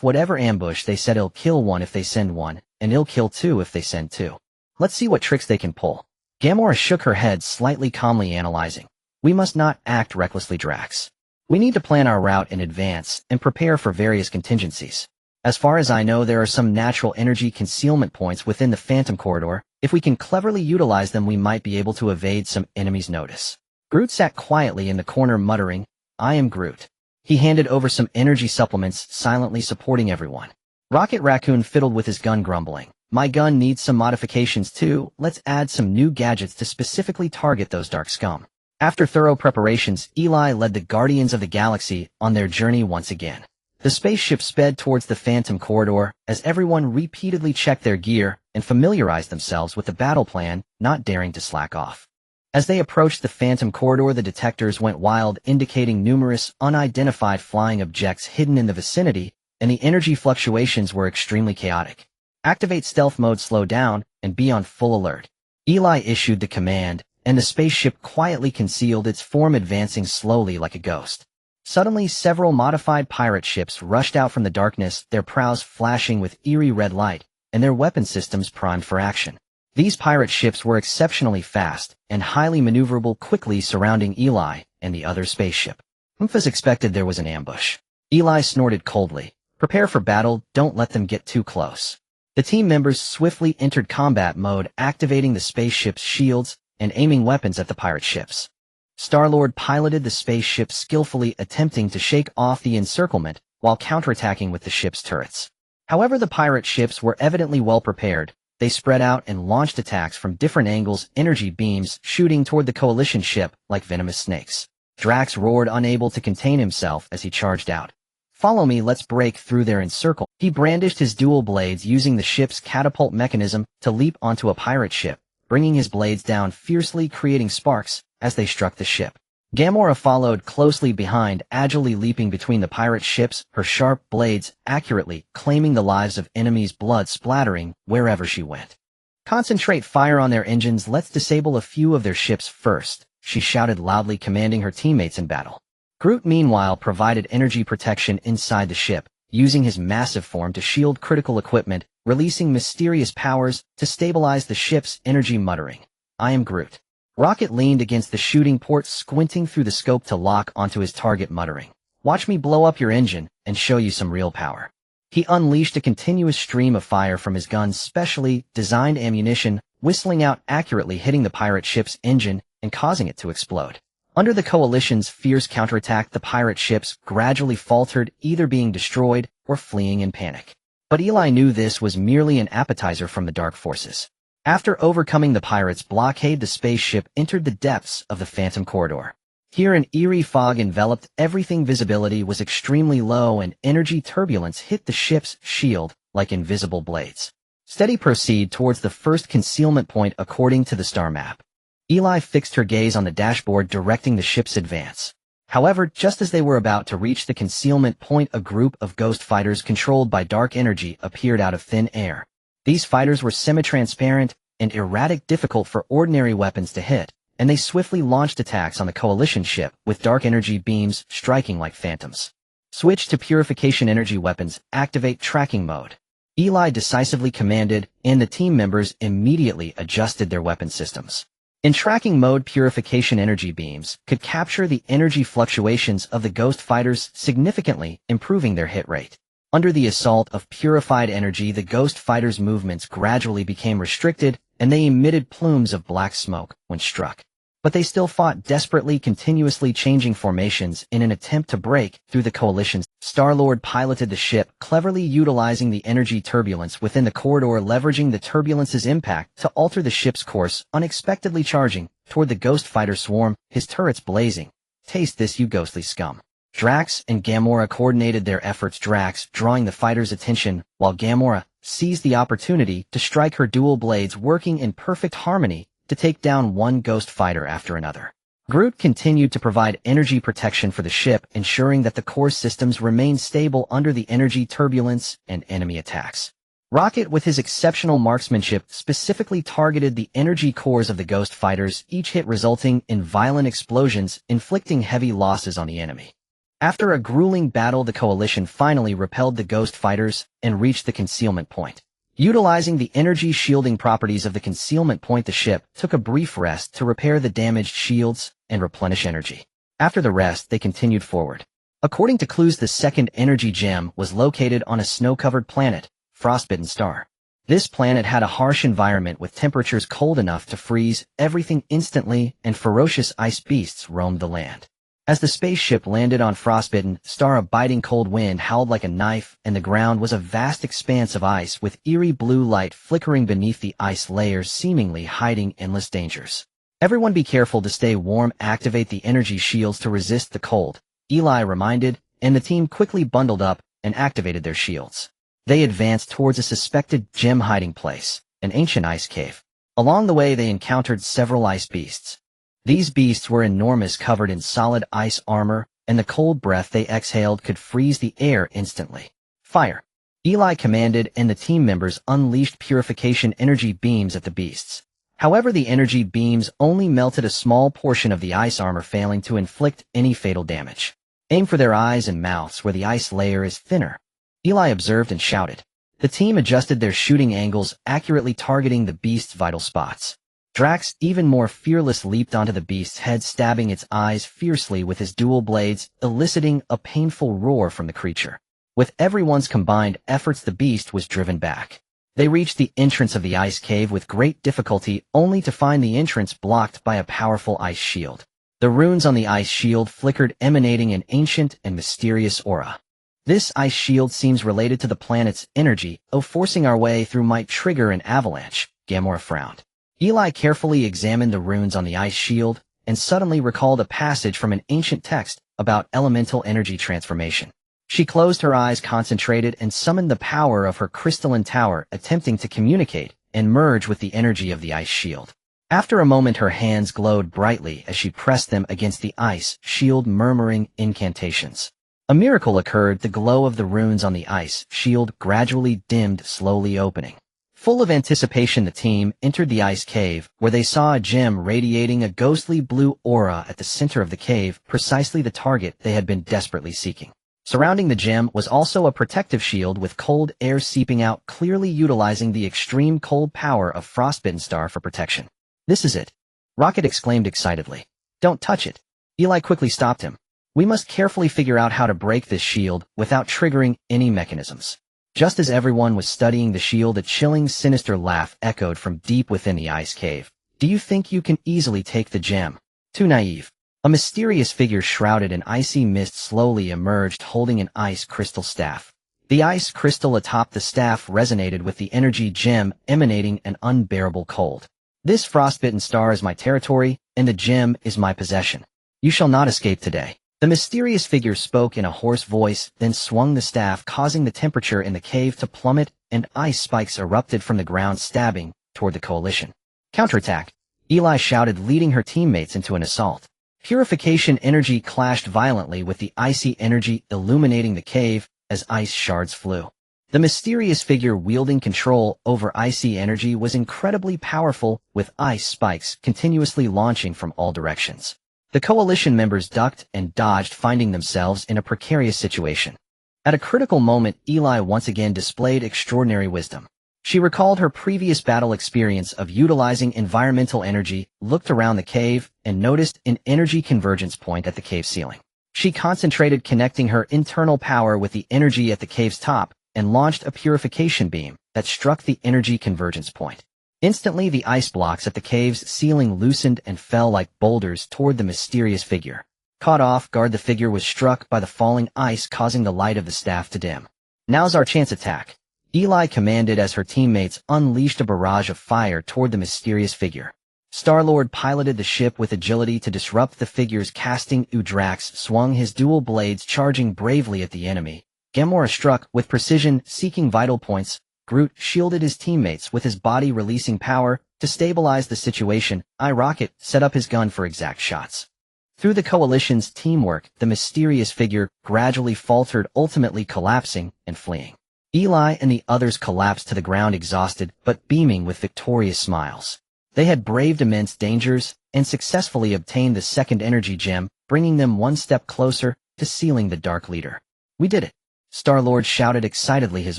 "Whatever ambush they set, it'll kill one if they send one, and it'll kill two if they send two. Let's see what tricks they can pull. Gamora shook her head slightly calmly analyzing. We must not act recklessly, Drax. We need to plan our route in advance and prepare for various contingencies. As far as I know, there are some natural energy concealment points within the Phantom Corridor. If we can cleverly utilize them, we might be able to evade some enemies' notice. Groot sat quietly in the corner muttering, I am Groot. He handed over some energy supplements, silently supporting everyone. Rocket Raccoon fiddled with his gun, grumbling. My gun needs some modifications too. Let's add some new gadgets to specifically target those dark scum. After thorough preparations, Eli led the Guardians of the Galaxy on their journey once again. The spaceship sped towards the Phantom Corridor as everyone repeatedly checked their gear and familiarized themselves with the battle plan, not daring to slack off. As they approached the Phantom Corridor, the detectors went wild, indicating numerous unidentified flying objects hidden in the vicinity, and the energy fluctuations were extremely chaotic. Activate stealth mode, slow down, and be on full alert. Eli issued the command, and the spaceship quietly concealed its form, advancing slowly like a ghost. Suddenly, several modified pirate ships rushed out from the darkness, their prows flashing with eerie red light, and their weapon systems primed for action. These pirate ships were exceptionally fast and highly maneuverable, quickly surrounding Eli and the other spaceship. As expected, there was an ambush. Eli snorted coldly. Prepare for battle, don't let them get too close. The team members swiftly entered combat mode, activating the spaceship's shields and aiming weapons at the pirate ships. Star-Lord piloted the spaceship skillfully, attempting to shake off the encirclement while counterattacking with the ship's turrets. However, the pirate ships were evidently well prepared. They spread out and launched attacks from different angles, energy beams shooting toward the coalition ship like venomous snakes. Drax roared, unable to contain himself as he charged out. Follow me, let's break through their encircle. He brandished his dual blades, using the ship's catapult mechanism to leap onto a pirate ship, bringing his blades down fiercely, creating sparks as they struck the ship. Gamora followed closely behind, agilely leaping between the pirate ships, her sharp blades accurately claiming the lives of enemies, blood splattering wherever she went. Concentrate fire on their engines, let's disable a few of their ships first, she shouted loudly, commanding her teammates in battle. Groot, meanwhile, provided energy protection inside the ship, using his massive form to shield critical equipment, releasing mysterious powers to stabilize the ship's energy, muttering, I am Groot. Rocket leaned against the shooting port, squinting through the scope to lock onto his target, muttering, watch me blow up your engine and show you some real power. He unleashed a continuous stream of fire from his gun's specially designed ammunition, whistling out accurately, hitting the pirate ship's engine and causing it to explode. Under the Coalition's fierce counterattack, the pirate ships gradually faltered, either being destroyed or fleeing in panic. But Eli knew this was merely an appetizer from the dark forces. After overcoming the pirates' blockade, the spaceship entered the depths of the Phantom Corridor. Here, an eerie fog enveloped everything. Visibility was extremely low, and energy turbulence hit the ship's shield like invisible blades. Steady, proceed towards the first concealment point according to the star map. Eli fixed her gaze on the dashboard, directing the ship's advance. However, just as they were about to reach the concealment point, a group of ghost fighters controlled by dark energy appeared out of thin air. These fighters were semi-transparent and erratic, difficult for ordinary weapons to hit, and they swiftly launched attacks on the Coalition ship, with dark energy beams striking like phantoms. Switch to purification energy weapons, activate tracking mode. Eli decisively commanded, and the team members immediately adjusted their weapon systems. In tracking mode, purification energy beams could capture the energy fluctuations of the ghost fighters, significantly improving their hit rate. Under the assault of purified energy, the ghost fighters' movements gradually became restricted, and they emitted plumes of black smoke when struck. But they still fought desperately, continuously changing formations in an attempt to break through the Coalition's. Star-Lord piloted the ship, cleverly utilizing the energy turbulence within the corridor, leveraging the turbulence's impact to alter the ship's course, unexpectedly charging toward the ghost fighter swarm, his turrets blazing. Taste this, you ghostly scum. Drax and Gamora coordinated their efforts, Drax drawing the fighters' attention, while Gamora seized the opportunity to strike, her dual blades working in perfect harmony to take down one ghost fighter after another. Groot continued to provide energy protection for the ship, ensuring that the core systems remained stable under the energy turbulence and enemy attacks. Rocket, with his exceptional marksmanship, specifically targeted the energy cores of the ghost fighters, each hit resulting in violent explosions, inflicting heavy losses on the enemy. After a grueling battle, the Coalition finally repelled the ghost fighters and reached the concealment point. Utilizing the energy shielding properties of the concealment point, the ship took a brief rest to repair the damaged shields and replenish energy. After the rest, they continued forward. According to clues, the second energy gem was located on a snow-covered planet, Frostbitten Star. This planet had a harsh environment with temperatures cold enough to freeze everything instantly, and ferocious ice beasts roamed the land. As the spaceship landed on Frostbitten Star, a biting cold wind howled like a knife, and the ground was a vast expanse of ice with eerie blue light flickering beneath the ice layers, seemingly hiding endless dangers. Everyone be careful to stay warm, activate the energy shields to resist the cold, Eli reminded, and the team quickly bundled up and activated their shields. They advanced towards a suspected gem hiding place, an ancient ice cave. Along the way they encountered several ice beasts. These beasts were enormous, covered in solid ice armor, and the cold breath they exhaled could freeze the air instantly. Fire! Eli commanded, and the team members unleashed purification energy beams at the beasts. However, the energy beams only melted a small portion of the ice armor, failing to inflict any fatal damage. Aim for their eyes and mouths where the ice layer is thinner, Eli observed and shouted. The team adjusted their shooting angles, accurately targeting the beast's vital spots. Drax, even more fearless, leaped onto the beast's head, stabbing its eyes fiercely with his dual blades, eliciting a painful roar from the creature. With everyone's combined efforts, the beast was driven back. They reached the entrance of the ice cave with great difficulty, only to find the entrance blocked by a powerful ice shield. The runes on the ice shield flickered, emanating an ancient and mysterious aura. This ice shield seems related to the planet's energy, forcing our way through might trigger an avalanche, Gamora frowned. Eli carefully examined the runes on the ice shield and suddenly recalled a passage from an ancient text about elemental energy transformation. She closed her eyes, concentrated, and summoned the power of her crystalline tower, attempting to communicate and merge with the energy of the ice shield. After a moment, her hands glowed brightly as she pressed them against the ice shield, murmuring incantations. A miracle occurred. The glow of the runes on the ice shield gradually dimmed, slowly opening. Full of anticipation, the team entered the ice cave, where they saw a gem radiating a ghostly blue aura at the center of the cave, precisely the target they had been desperately seeking. Surrounding the gem was also a protective shield with cold air seeping out, clearly utilizing the extreme cold power of Frostbitten Star for protection. This is it! Rocket exclaimed excitedly. Don't touch it! Eli quickly stopped him. We must carefully figure out how to break this shield without triggering any mechanisms. Just as everyone was studying the shield, a chilling, sinister laugh echoed from deep within the ice cave. Do you think you can easily take the gem? Too naive. A mysterious figure shrouded in icy mist slowly emerged, holding an ice crystal staff. The ice crystal atop the staff resonated with the energy gem, emanating an unbearable cold. This Frostbitten Star is my territory, and the gem is my possession. You shall not escape today. The mysterious figure spoke in a hoarse voice, then swung the staff, causing the temperature in the cave to plummet, and ice spikes erupted from the ground, stabbing toward the coalition. Counterattack! Eli shouted, leading her teammates into an assault. Purification energy clashed violently with the icy energy, illuminating the cave as ice shards flew. The mysterious figure wielding control over icy energy was incredibly powerful, with ice spikes continuously launching from all directions. The coalition members ducked and dodged, finding themselves in a precarious situation. At a critical moment, Eli once again displayed extraordinary wisdom. She recalled her previous battle experience of utilizing environmental energy, looked around the cave, and noticed an energy convergence point at the cave ceiling. She concentrated, connecting her internal power with the energy at the cave's top, and launched a purification beam that struck the energy convergence point. Instantly, the ice blocks at the cave's ceiling loosened and fell like boulders toward the mysterious figure. Caught off guard, the figure was struck by the falling ice, causing the light of the staff to dim. Now's our chance. Attack! Eli commanded as her teammates unleashed a barrage of fire toward the mysterious figure. Star-Lord piloted the ship with agility to disrupt the figure's casting. Drax swung his dual blades, charging bravely at the enemy. Gamora struck with precision, seeking vital points. Groot shielded his teammates with his body, releasing power to stabilize the situation. Rocket set up his gun for exact shots. Through the coalition's teamwork, the mysterious figure gradually faltered, ultimately collapsing and fleeing. Eli and the others collapsed to the ground, exhausted but beaming with victorious smiles. They had braved immense dangers and successfully obtained the second energy gem, bringing them one step closer to sealing the Dark Leader. We did it! Star-Lord shouted excitedly, his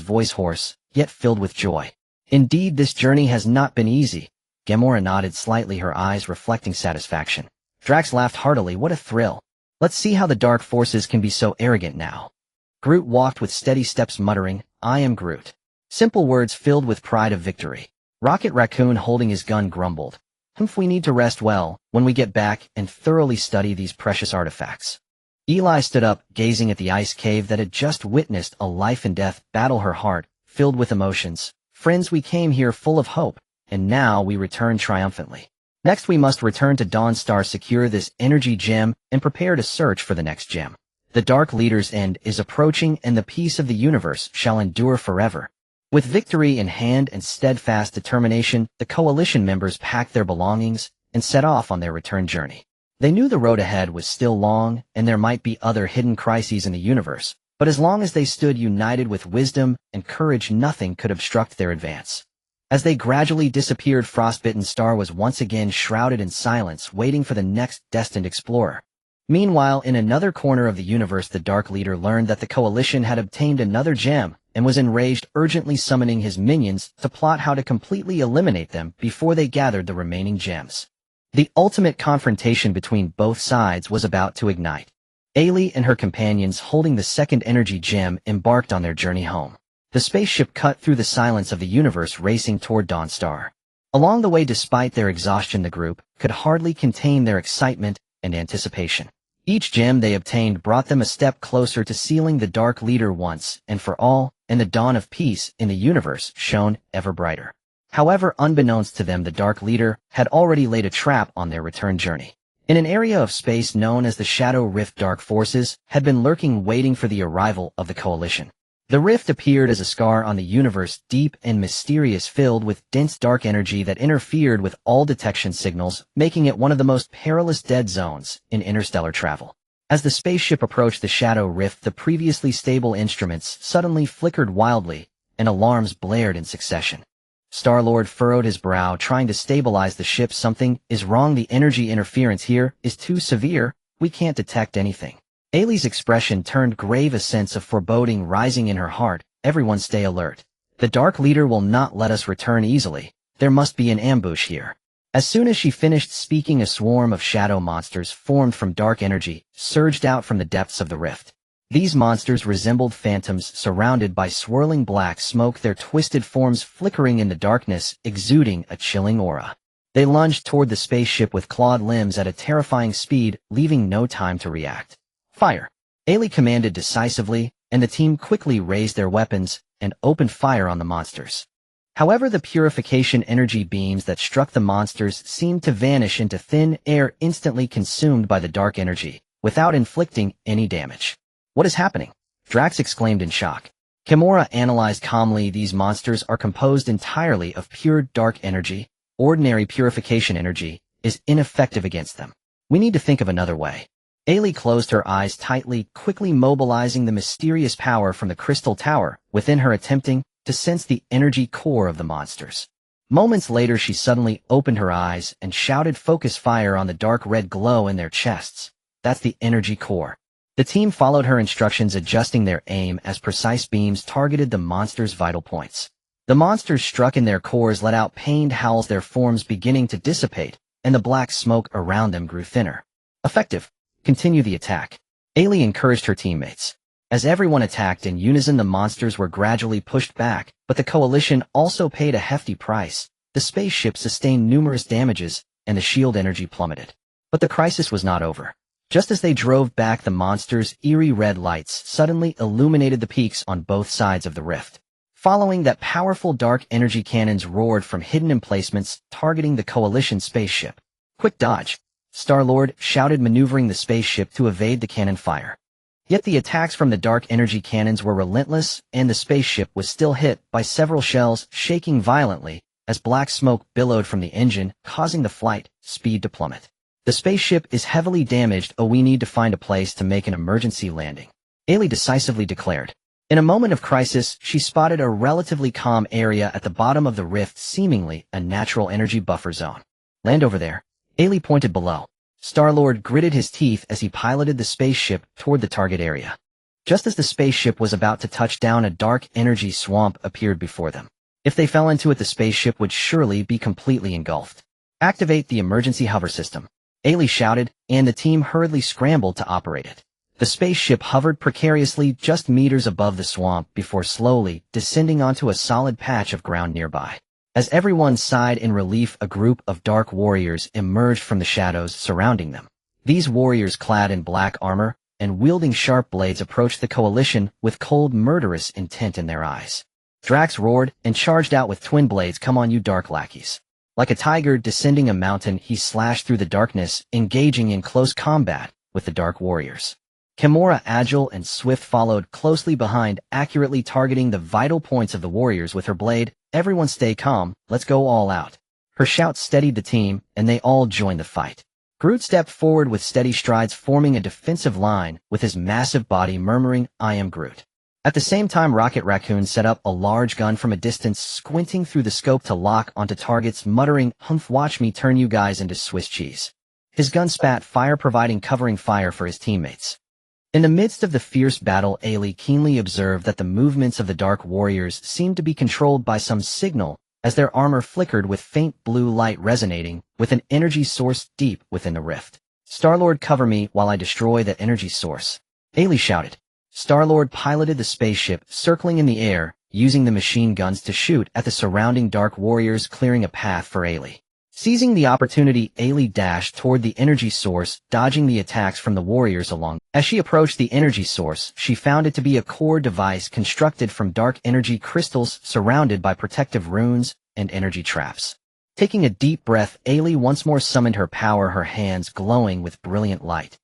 voice hoarse, yet filled with joy. Indeed, this journey has not been easy. Gamora nodded slightly, her eyes reflecting satisfaction. Drax laughed heartily. What a thrill. Let's see how the dark forces can be so arrogant now. Groot walked with steady steps, muttering, I am Groot. Simple words filled with pride of victory. Rocket Raccoon, holding his gun, grumbled, we need to rest well when we get back and thoroughly study these precious artifacts. Eli stood up, gazing at the ice cave that had just witnessed a life-and-death battle, her heart filled with emotions. Friends, we came here full of hope, and now we return triumphantly. Next we must return to Dawnstar, secure this energy gem, and prepare to search for the next gem. The Dark Leader's end is approaching, and the peace of the universe shall endure forever. With victory in hand and steadfast determination, the coalition members packed their belongings and set off on their return journey. They knew the road ahead was still long, and there might be other hidden crises in the universe, but as long as they stood united with wisdom and courage, nothing could obstruct their advance. As they gradually disappeared, Frostbitten Star was once again shrouded in silence, waiting for the next destined explorer. Meanwhile, in another corner of the universe, the Dark Leader learned that the Coalition had obtained another gem and was enraged, urgently summoning his minions to plot how to completely eliminate them before they gathered the remaining gems. The ultimate confrontation between both sides was about to ignite. Ailey and her companions, holding the second energy gem, embarked on their journey home. The spaceship cut through the silence of the universe, racing toward Dawnstar. Along the way, despite their exhaustion, the group could hardly contain their excitement and anticipation. Each gem they obtained brought them a step closer to sealing the Dark Leader once and for all, and the dawn of peace in the universe shone ever brighter. However, unbeknownst to them, the Dark Leader had already laid a trap on their return journey. In an area of space known as the Shadow Rift, dark forces had been lurking, waiting for the arrival of the Coalition. The rift appeared as a scar on the universe, deep and mysterious, filled with dense dark energy that interfered with all detection signals, making it one of the most perilous dead zones in interstellar travel. As the spaceship approached the Shadow Rift, the previously stable instruments suddenly flickered wildly, and alarms blared in succession. Star-Lord furrowed his brow, trying to stabilize the ship. Something is wrong. The energy interference here is too severe. We can't detect anything. Ailey's expression turned grave, a sense of foreboding rising in her heart. Everyone stay alert. The Dark Leader will not let us return easily. There must be an ambush here. As soon as she finished speaking, a swarm of shadow monsters formed from dark energy surged out from the depths of the rift. These monsters resembled phantoms surrounded by swirling black smoke, their twisted forms flickering in the darkness, exuding a chilling aura. They lunged toward the spaceship with clawed limbs at a terrifying speed, leaving no time to react. Fire! Ailey commanded decisively, and the team quickly raised their weapons and opened fire on the monsters. However, the purification energy beams that struck the monsters seemed to vanish into thin air, instantly consumed by the dark energy, without inflicting any damage. What is happening? Drax exclaimed in shock. Gamora analyzed calmly. These monsters are composed entirely of pure dark energy. Ordinary purification energy is ineffective against them. We need to think of another way. Ailey closed her eyes tightly, quickly mobilizing the mysterious power from the crystal tower within her, attempting to sense the energy core of the monsters. Moments later, she suddenly opened her eyes and shouted, "Focus fire on the dark red glow in their chests. That's the energy core." The team followed her instructions, adjusting their aim as precise beams targeted the monsters' vital points. The monsters struck in their cores, let out pained howls, their forms beginning to dissipate, and the black smoke around them grew thinner. Effective. Continue the attack. Ailey encouraged her teammates. As everyone attacked in unison, the monsters were gradually pushed back, but the Coalition also paid a hefty price. The spaceship sustained numerous damages, and the shield energy plummeted. But the crisis was not over. Just as they drove back, the monsters' eerie red lights suddenly illuminated the peaks on both sides of the rift. Following that, powerful dark energy cannons roared from hidden emplacements, targeting the Coalition spaceship. Quick dodge! Star-Lord shouted, maneuvering the spaceship to evade the cannon fire. Yet the attacks from the dark energy cannons were relentless, and the spaceship was still hit by several shells, shaking violently as black smoke billowed from the engine, causing the flight speed to plummet. The spaceship is heavily damaged. Oh, we need to find a place to make an emergency landing, Ailey decisively declared. In a moment of crisis, she spotted a relatively calm area at the bottom of the rift, seemingly a natural energy buffer zone. Land over there. Ailey pointed below. Star-Lord gritted his teeth as he piloted the spaceship toward the target area. Just as the spaceship was about to touch down, a dark energy swamp appeared before them. If they fell into it, the spaceship would surely be completely engulfed. Activate the emergency hover system, Ailey shouted, and the team hurriedly scrambled to operate it. The spaceship hovered precariously just meters above the swamp before slowly descending onto a solid patch of ground nearby. As everyone sighed in relief, a group of dark warriors emerged from the shadows surrounding them. These warriors, clad in black armor and wielding sharp blades, approached the coalition with cold, murderous intent in their eyes. Drax roared and charged out with twin blades. Come on, you dark lackeys. Like a tiger descending a mountain, he slashed through the darkness, engaging in close combat with the dark warriors. Kimura, agile and swift, followed closely behind, accurately targeting the vital points of the warriors with her blade. Everyone stay calm, let's go all out. Her shout steadied the team, and they all joined the fight. Groot stepped forward with steady strides, forming a defensive line with his massive body, murmuring, "I am Groot." At the same time, Rocket Raccoon set up a large gun from a distance, squinting through the scope to lock onto targets, muttering, "Humph, watch me turn you guys into Swiss cheese." His gun spat fire, providing covering fire for his teammates. In the midst of the fierce battle, Ailey keenly observed that the movements of the Dark Warriors seemed to be controlled by some signal, as their armor flickered with faint blue light, resonating with an energy source deep within the rift. "Star-Lord, cover me while I destroy that energy source," Ailey shouted. Star-Lord piloted the spaceship, circling in the air, using the machine guns to shoot at the surrounding Dark Warriors, clearing a path for Ailey. Seizing the opportunity, Ailey dashed toward the energy source, dodging the attacks from the warriors along. As she approached the energy source, she found it to be a core device constructed from dark energy crystals surrounded by protective runes and energy traps. Taking a deep breath, Ailey once more summoned her power, her hands glowing with brilliant light.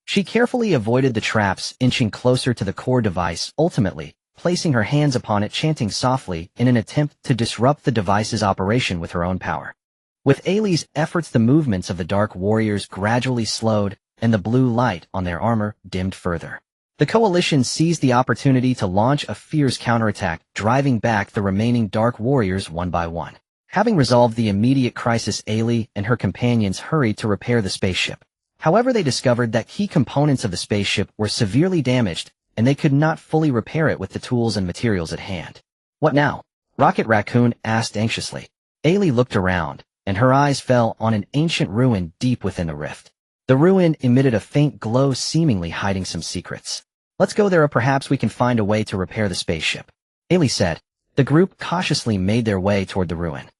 She carefully avoided the traps, inching closer to the core device, ultimately placing her hands upon it, chanting softly in an attempt to disrupt the device's operation with her own power. With Ailey's efforts, the movements of the Dark Warriors gradually slowed, and the blue light on their armor dimmed further. The coalition seized the opportunity to launch a fierce counterattack, driving back the remaining Dark Warriors one by one. Having resolved the immediate crisis, Ailey and her companions hurried to repair the spaceship. However, they discovered that key components of the spaceship were severely damaged, and they could not fully repair it with the tools and materials at hand. "What now?" Rocket Raccoon asked anxiously. Ailey looked around, and her eyes fell on an ancient ruin deep within the rift. The ruin emitted a faint glow, seemingly hiding some secrets. "Let's go there, or perhaps we can find a way to repair the spaceship," Ailey said. The group cautiously made their way toward the ruin.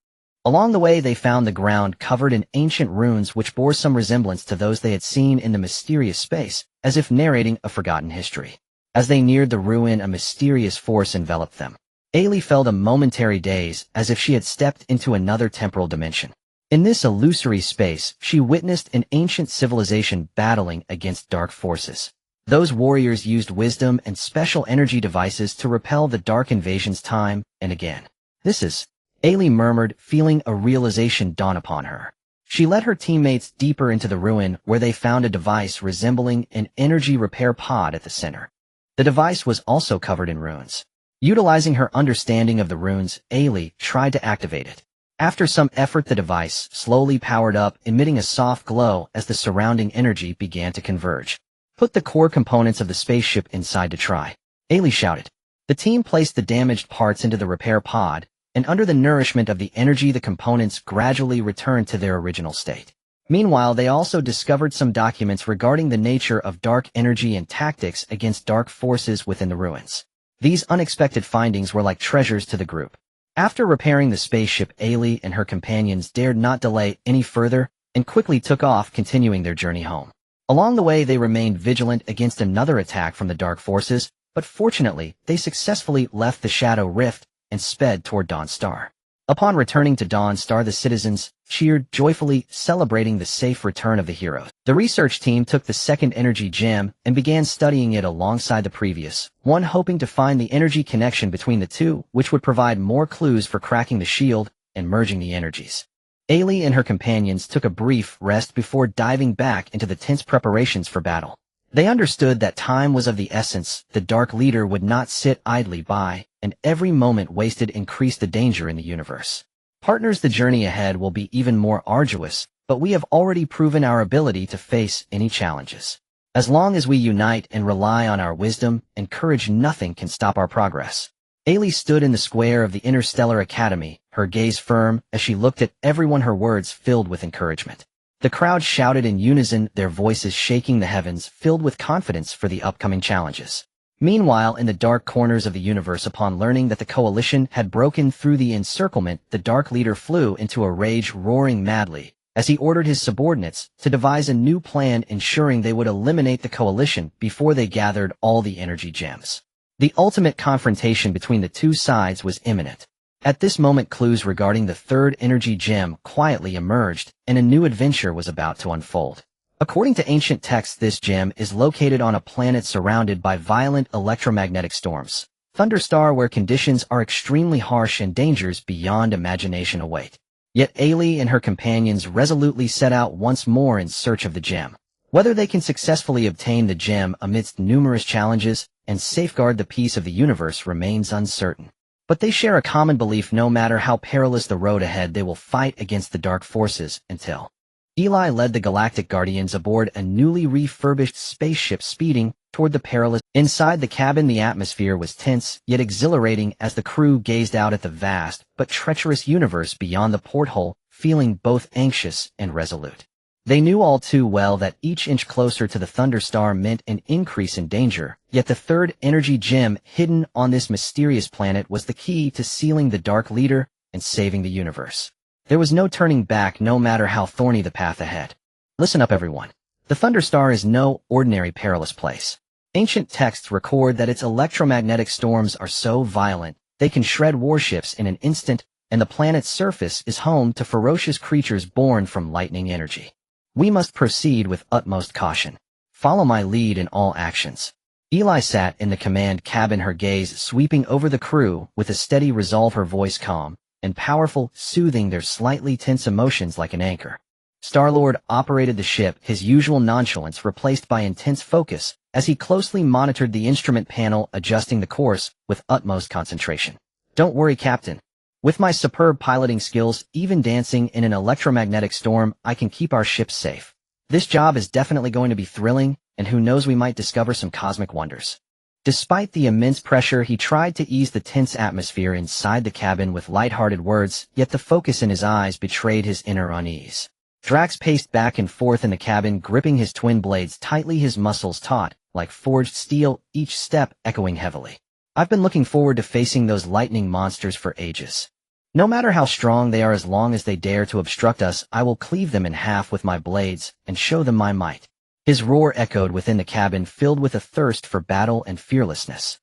Along the way, they found the ground covered in ancient runes which bore some resemblance to those they had seen in the mysterious space, as if narrating a forgotten history. As they neared the ruin, a mysterious force enveloped them. Ailey felt a momentary daze, as if she had stepped into another temporal dimension. In this illusory space, she witnessed an ancient civilization battling against dark forces. Those warriors used wisdom and special energy devices to repel the dark invasions time and again. "This is," Ailey murmured, feeling a realization dawn upon her. She led her teammates deeper into the ruin, where they found a device resembling an energy repair pod at the center. The device was also covered in runes. Utilizing her understanding of the runes, Ailey tried to activate it. After some effort, the device slowly powered up, emitting a soft glow as the surrounding energy began to converge. "Put the core components of the spaceship inside to try," Ailey shouted. The team placed the damaged parts into the repair pod, and under the nourishment of the energy, the components gradually returned to their original state. Meanwhile, they also discovered some documents regarding the nature of dark energy and tactics against dark forces within the ruins. These unexpected findings were like treasures to the group. After repairing the spaceship, Ailey and her companions dared not delay any further and quickly took off, continuing their journey home. Along the way, they remained vigilant against another attack from the dark forces, but fortunately, they successfully left the Shadow Rift and sped toward Dawnstar. Upon returning to Dawnstar, the citizens cheered joyfully, celebrating the safe return of the heroes. The research team took the second energy gem and began studying it alongside the previous one, hoping to find the energy connection between the two, which would provide more clues for cracking the shield and merging the energies. Ailey and her companions took a brief rest before diving back into the tense preparations for battle. They understood that time was of the essence. The Dark Leader would not sit idly by, and every moment wasted increased the danger in the universe. "Partners, the journey ahead will be even more arduous, but we have already proven our ability to face any challenges. As long as we unite and rely on our wisdom and courage, nothing can stop our progress," Ailey stood in the square of the Interstellar Academy, her gaze firm as she looked at everyone, her words filled with encouragement. The crowd shouted in unison, their voices shaking the heavens, filled with confidence for the upcoming challenges. Meanwhile, in the dark corners of the universe, upon learning that the coalition had broken through the encirclement, the Dark Leader flew into a rage, roaring madly, as he ordered his subordinates to devise a new plan ensuring they would eliminate the coalition before they gathered all the energy gems. The ultimate confrontation between the two sides was imminent. At this moment, clues regarding the third energy gem quietly emerged, and a new adventure was about to unfold. According to ancient texts, this gem is located on a planet surrounded by violent electromagnetic storms, Thunderstar, where conditions are extremely harsh and dangers beyond imagination await. Yet Ailey and her companions resolutely set out once more in search of the gem. Whether they can successfully obtain the gem amidst numerous challenges and safeguard the peace of the universe remains uncertain. But they share a common belief: no matter how perilous the road ahead, they will fight against the dark forces until. Eli led the Galactic Guardians aboard a newly refurbished spaceship speeding toward the perilous. Inside the cabin, the atmosphere was tense yet exhilarating as the crew gazed out at the vast but treacherous universe beyond the porthole, feeling both anxious and resolute. They knew all too well that each inch closer to the Thunderstar meant an increase in danger, yet the third energy gem hidden on this mysterious planet was the key to sealing the Dark Leader and saving the universe. There was no turning back, no matter how thorny the path ahead. Listen up, everyone. The Thunderstar is no ordinary perilous place. Ancient texts record that its electromagnetic storms are so violent they can shred warships in an instant, and the planet's surface is home to ferocious creatures born from lightning energy. We must proceed with utmost caution. Follow my lead in all actions. Eli sat in the command cabin, her gaze sweeping over the crew with a steady resolve, her voice calm and powerful, soothing their slightly tense emotions like an anchor. Star-Lord operated the ship, his usual nonchalance replaced by intense focus, as he closely monitored the instrument panel, adjusting the course with utmost concentration. Don't worry, Captain. With my superb piloting skills, even dancing in an electromagnetic storm, I can keep our ship safe. This job is definitely going to be thrilling, and who knows, we might discover some cosmic wonders. Despite the immense pressure, he tried to ease the tense atmosphere inside the cabin with light-hearted words, yet the focus in his eyes betrayed his inner unease. Drax paced back and forth in the cabin, gripping his twin blades tightly, his muscles taut, like forged steel, each step echoing heavily. I've been looking forward to facing those lightning monsters for ages. No matter how strong they are, as long as they dare to obstruct us, I will cleave them in half with my blades and show them my might. His roar echoed within the cabin, filled with a thirst for battle and fearlessness.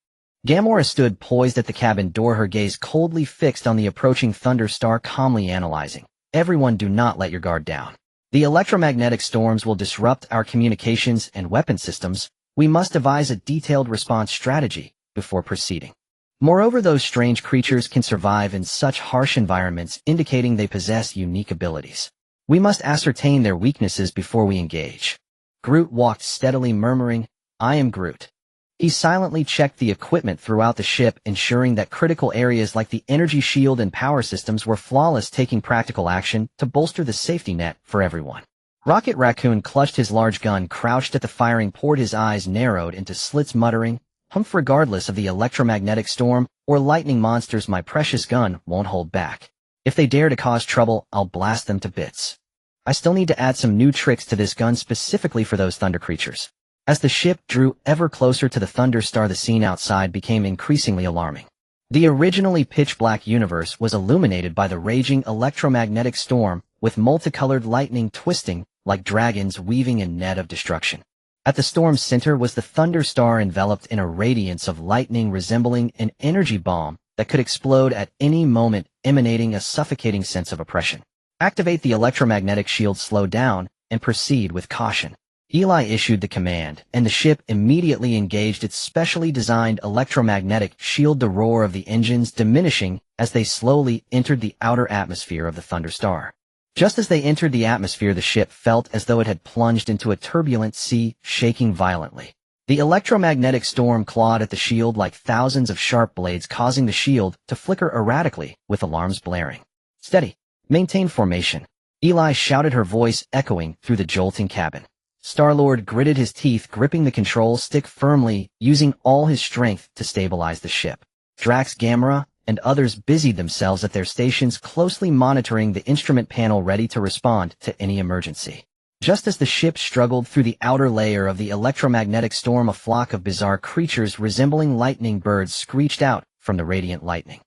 Gamora stood poised at the cabin door, her gaze coldly fixed on the approaching Thunderstar, calmly analyzing. Everyone, do not let your guard down. The electromagnetic storms will disrupt our communications and weapon systems. We must devise a detailed response strategy before proceeding. Moreover, those strange creatures can survive in such harsh environments, indicating they possess unique abilities. We must ascertain their weaknesses before we engage. Groot walked steadily, murmuring, I am Groot. He silently checked the equipment throughout the ship, ensuring that critical areas like the energy shield and power systems were flawless, taking practical action to bolster the safety net for everyone. Rocket Raccoon clutched his large gun, crouched at the firing port, his eyes narrowed into slits, muttering, Humph, regardless of the electromagnetic storm or lightning monsters, my precious gun won't hold back. If they dare to cause trouble, I'll blast them to bits. I still need to add some new tricks to this gun specifically for those thunder creatures. As the ship drew ever closer to the Thunderstar, the scene outside became increasingly alarming. The originally pitch-black universe was illuminated by the raging electromagnetic storm, with multicolored lightning twisting like dragons weaving a net of destruction. At the storm's center was the Thunderstar, enveloped in a radiance of lightning resembling an energy bomb that could explode at any moment, emanating a suffocating sense of oppression. Activate the electromagnetic shield, slow down, and proceed with caution. Eli issued the command, and the ship immediately engaged its specially designed electromagnetic shield, the roar of the engines diminishing as they slowly entered the outer atmosphere of the Thunderstar. Just as they entered the atmosphere, the ship felt as though it had plunged into a turbulent sea, shaking violently. The electromagnetic storm clawed at the shield like thousands of sharp blades, causing the shield to flicker erratically, with alarms blaring. Steady. Maintain formation. Eli shouted, her voice echoing through the jolting cabin. Star-Lord gritted his teeth, gripping the control stick firmly, using all his strength to stabilize the ship. Drax, Gamera, and others busied themselves at their stations closely monitoring the instrument panel ready to respond to any emergency. Just as the ship struggled through the outer layer of the electromagnetic storm, a flock of bizarre creatures resembling lightning birds screeched out from the radiant lightning.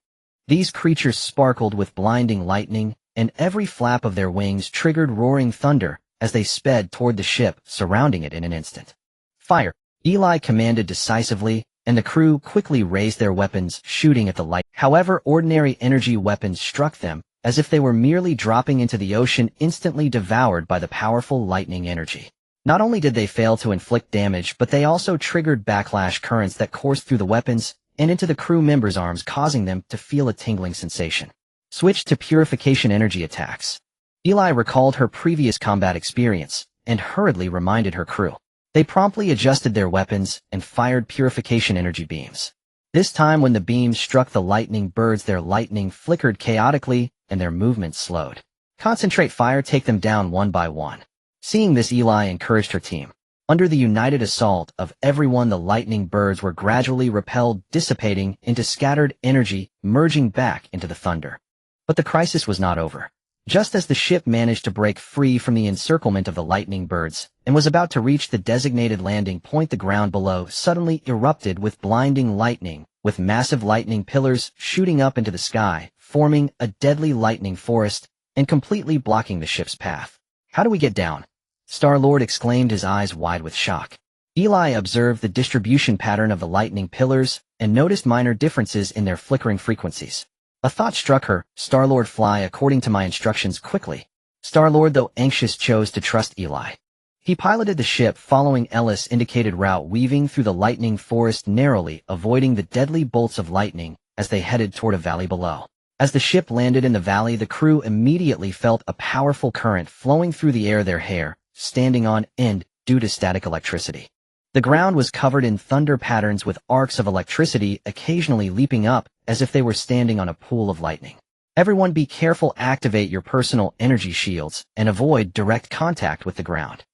These creatures sparkled with blinding lightning, and every flap of their wings triggered roaring thunder as they sped toward the ship, surrounding it in an instant. Fire! Eli commanded decisively, and the crew quickly raised their weapons, shooting at the light. However, ordinary energy weapons struck them, as if they were merely dropping into the ocean, instantly devoured by the powerful lightning energy. Not only did they fail to inflict damage, but they also triggered backlash currents that coursed through the weapons and into the crew members' arms, causing them to feel a tingling sensation. Switch to purification energy attacks. Eli recalled her previous combat experience and hurriedly reminded her crew. They promptly adjusted their weapons and fired purification energy beams. This time, when the beams struck the lightning birds, their lightning flickered chaotically and their movements slowed. Concentrate fire, take them down one by one. Seeing this, Eli encouraged her team. Under the united assault of everyone, the lightning birds were gradually repelled, dissipating into scattered energy, merging back into the thunder. But the crisis was not over. Just as the ship managed to break free from the encirclement of the lightning birds and was about to reach the designated landing point, the ground below suddenly erupted with blinding lightning, with massive lightning pillars shooting up into the sky, forming a deadly lightning forest and completely blocking the ship's path. "How do we get down?" Star-Lord exclaimed, his eyes wide with shock. Eli observed the distribution pattern of the lightning pillars and noticed minor differences in their flickering frequencies. A thought struck her. "Star-Lord, fly according to my instructions quickly." Star-Lord, though anxious, chose to trust Eli. He piloted the ship following Ellis' indicated route, weaving through the lightning forest narrowly, avoiding the deadly bolts of lightning as they headed toward a valley below. As the ship landed in the valley, the crew immediately felt a powerful current flowing through the air, their hair standing on end due to static electricity. The ground was covered in thunder patterns, with arcs of electricity occasionally leaping up as if they were standing on a pool of lightning. "Everyone be careful, activate your personal energy shields, and avoid direct contact with the ground."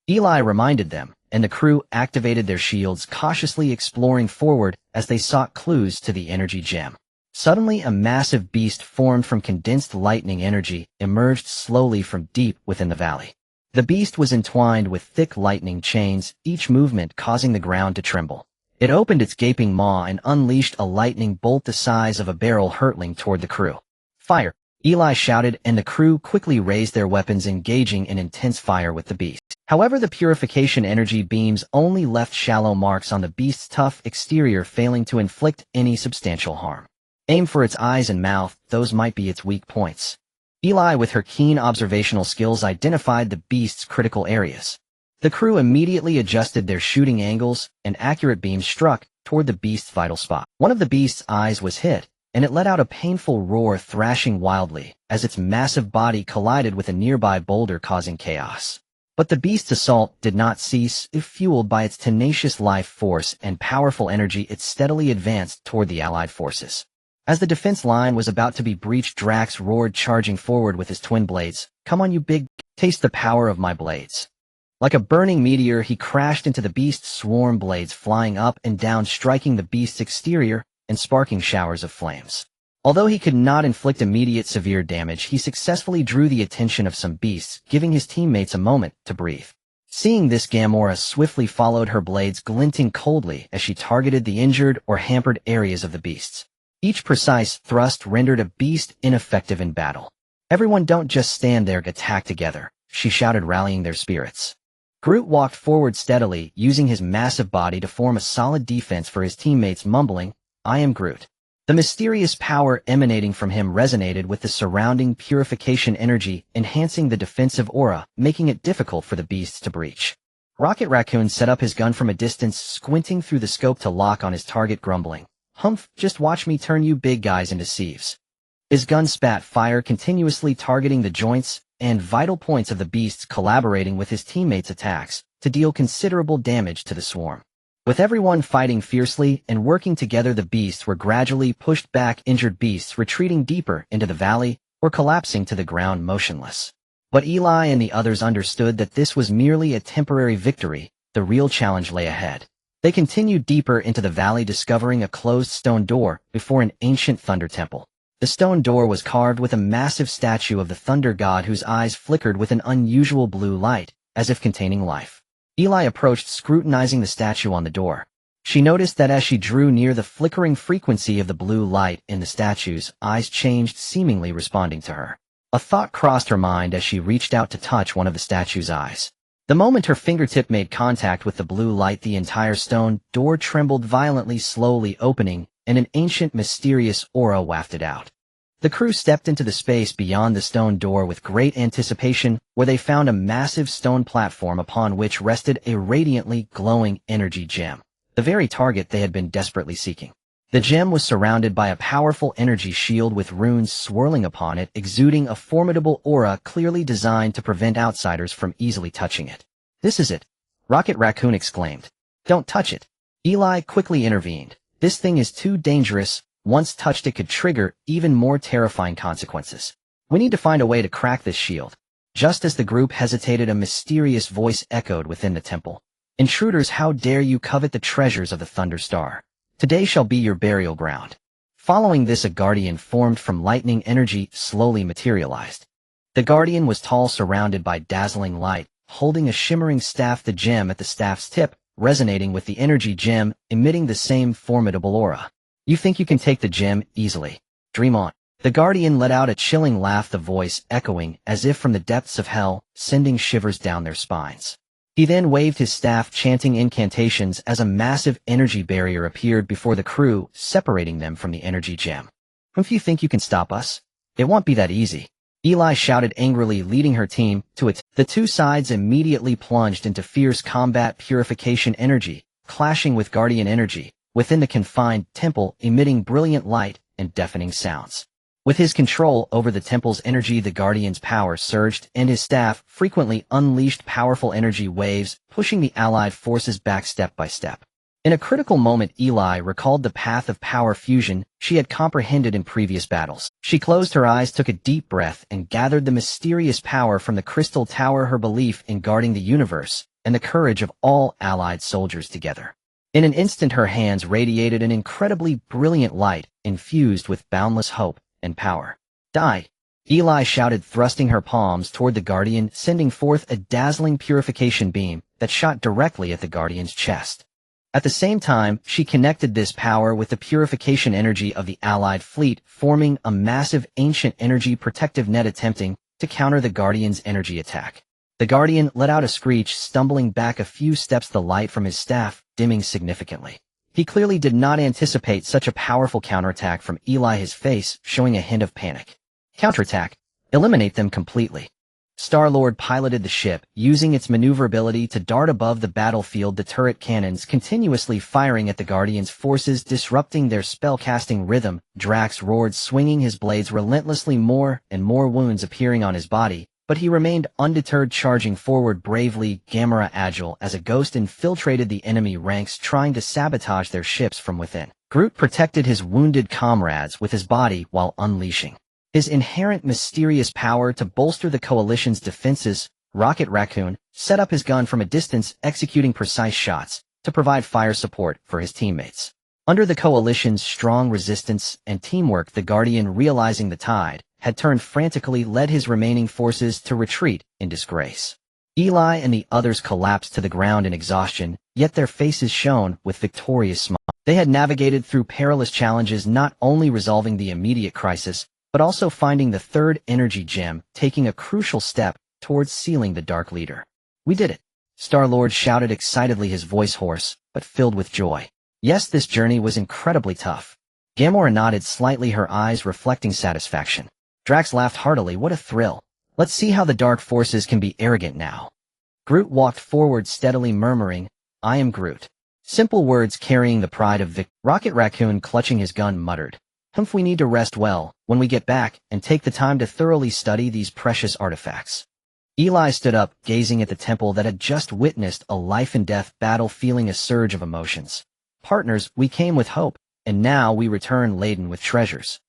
Eli reminded them, and the crew activated their shields, cautiously exploring forward as they sought clues to the energy gem. Suddenly, a massive beast formed from condensed lightning energy emerged slowly from deep within the valley. The beast was entwined with thick lightning chains, each movement causing the ground to tremble. It opened its gaping maw and unleashed a lightning bolt the size of a barrel, hurtling toward the crew. "Fire!" Eli shouted, and the crew quickly raised their weapons, engaging in intense fire with the beast. However, the purification energy beams only left shallow marks on the beast's tough exterior, failing to inflict any substantial harm. "Aim for its eyes and mouth, those might be its weak points." Eli, with her keen observational skills, identified the beast's critical areas. The crew immediately adjusted their shooting angles, and accurate beams struck toward the beast's vital spot. One of the beast's eyes was hit, and it let out a painful roar, thrashing wildly as its massive body collided with a nearby boulder, causing chaos. But the beast's assault did not cease. Fueled by its tenacious life force and powerful energy, it steadily advanced toward the Allied forces. As the defense line was about to be breached, Drax roared, charging forward with his twin blades. "Come on, you big, taste the power of my blades." Like a burning meteor, he crashed into the beast's swarm, blades flying up and down, striking the beast's exterior and sparking showers of flames. Although he could not inflict immediate severe damage, he successfully drew the attention of some beasts, giving his teammates a moment to breathe. Seeing this, Gamora swiftly followed, her blades glinting coldly as she targeted the injured or hampered areas of the beasts. Each precise thrust rendered a beast ineffective in battle. "Everyone, don't just stand there, attack together," she shouted, rallying their spirits. Groot walked forward steadily, using his massive body to form a solid defense for his teammates, mumbling, "I am Groot." The mysterious power emanating from him resonated with the surrounding purification energy, enhancing the defensive aura, making it difficult for the beasts to breach. Rocket Raccoon set up his gun from a distance, squinting through the scope to lock on his target, grumbling, "Humph, just watch me turn you big guys into sieves." His gun spat fire, continuously targeting the joints and vital points of the beasts, collaborating with his teammates' attacks to deal considerable damage to the swarm. With everyone fighting fiercely and working together, the beasts were gradually pushed back, injured beasts retreating deeper into the valley or collapsing to the ground motionless. But Eli and the others understood that this was merely a temporary victory. The real challenge lay ahead. They continued deeper into the valley, discovering a closed stone door before an ancient thunder temple. The stone door was carved with a massive statue of the thunder god whose eyes flickered with an unusual blue light, as if containing life. Eli approached, scrutinizing the statue on the door. She noticed that as she drew near, the flickering frequency of the blue light in the statue's eyes changed, seemingly responding to her. A thought crossed her mind as she reached out to touch one of the statue's eyes. The moment her fingertip made contact with the blue light, the entire stone door trembled violently, slowly opening, and an ancient, mysterious aura wafted out. The crew stepped into the space beyond the stone door with great anticipation, where they found a massive stone platform upon which rested a radiantly glowing energy gem, the very target they had been desperately seeking. The gem was surrounded by a powerful energy shield with runes swirling upon it, exuding a formidable aura clearly designed to prevent outsiders from easily touching it. "This is it," Rocket Raccoon exclaimed. "Don't touch it." Eli quickly intervened. "This thing is too dangerous. Once touched, it could trigger even more terrifying consequences. We need to find a way to crack this shield." Just as the group hesitated, a mysterious voice echoed within the temple. "Intruders, how dare you covet the treasures of the Thunder Star? Today shall be your burial ground." Following this, a guardian formed from lightning energy slowly materialized. The guardian was tall, surrounded by dazzling light, holding a shimmering staff, the gem at the staff's tip resonating with the energy gem, emitting the same formidable aura. "You think you can take the gem easily? Dream on." The guardian let out a chilling laugh, the voice echoing as if from the depths of hell, sending shivers down their spines. He then waved his staff, chanting incantations as a massive energy barrier appeared before the crew, separating them from the energy gem. "If you think you can stop us, it won't be that easy," Eli shouted angrily, leading her team to it. The two sides immediately plunged into fierce combat, purification energy, clashing with guardian energy, within the confined temple, emitting brilliant light and deafening sounds. With his control over the temple's energy, the guardian's power surged, and his staff frequently unleashed powerful energy waves, pushing the allied forces back step by step. In a critical moment, Eli recalled the path of power fusion she had comprehended in previous battles. She closed her eyes, took a deep breath, and gathered the mysterious power from the crystal tower, her belief in guarding the universe, and the courage of all allied soldiers together. In an instant, her hands radiated an incredibly brilliant light, infused with boundless hope and power. "Die!" Eli shouted, thrusting her palms toward the guardian, sending forth a dazzling purification beam that shot directly at the guardian's chest. At the same time, she connected this power with the purification energy of the allied fleet, forming a massive ancient energy protective net, attempting to counter the guardian's energy attack. The guardian let out a screech, stumbling back a few steps, the light from his staff dimming significantly. He clearly did not anticipate such a powerful counterattack from Eli, his face showing a hint of panic. "Counterattack. Eliminate them completely." Star-Lord piloted the ship, using its maneuverability to dart above the battlefield, the turret cannons continuously firing at the Guardians' forces, disrupting their spellcasting rhythm. Drax roared, swinging his blades relentlessly, more and more wounds appearing on his body, but he remained undeterred, charging forward bravely, Gamera agile as a ghost, infiltrated the enemy ranks, trying to sabotage their ships from within. Groot protected his wounded comrades with his body while unleashing his inherent mysterious power to bolster the coalition's defenses. Rocket Raccoon set up his gun from a distance, executing precise shots to provide fire support for his teammates. Under the coalition's strong resistance and teamwork, the Guardian, realizing the tide had turned, frantically led his remaining forces to retreat in disgrace. Eli and the others collapsed to the ground in exhaustion, yet their faces shone with victorious smiles. They had navigated through perilous challenges, not only resolving the immediate crisis, but also finding the third energy gem, taking a crucial step towards sealing the Dark Leader. "We did it!" Star-Lord shouted excitedly, his voice hoarse, but filled with joy. "Yes, this journey was incredibly tough." Gamora nodded slightly, her eyes reflecting satisfaction. Drax laughed heartily. "What a thrill. Let's see how the Dark Forces can be arrogant now." Groot walked forward steadily, murmuring, "I am Groot." Simple words carrying the pride of victory. Rocket Raccoon, clutching his gun, muttered, We need to rest well when we get back and take the time to thoroughly study these precious artifacts." Eli stood up, gazing at the temple that had just witnessed a life-and-death battle, feeling a surge of emotions. "Partners, we came with hope, and now we return laden with treasures.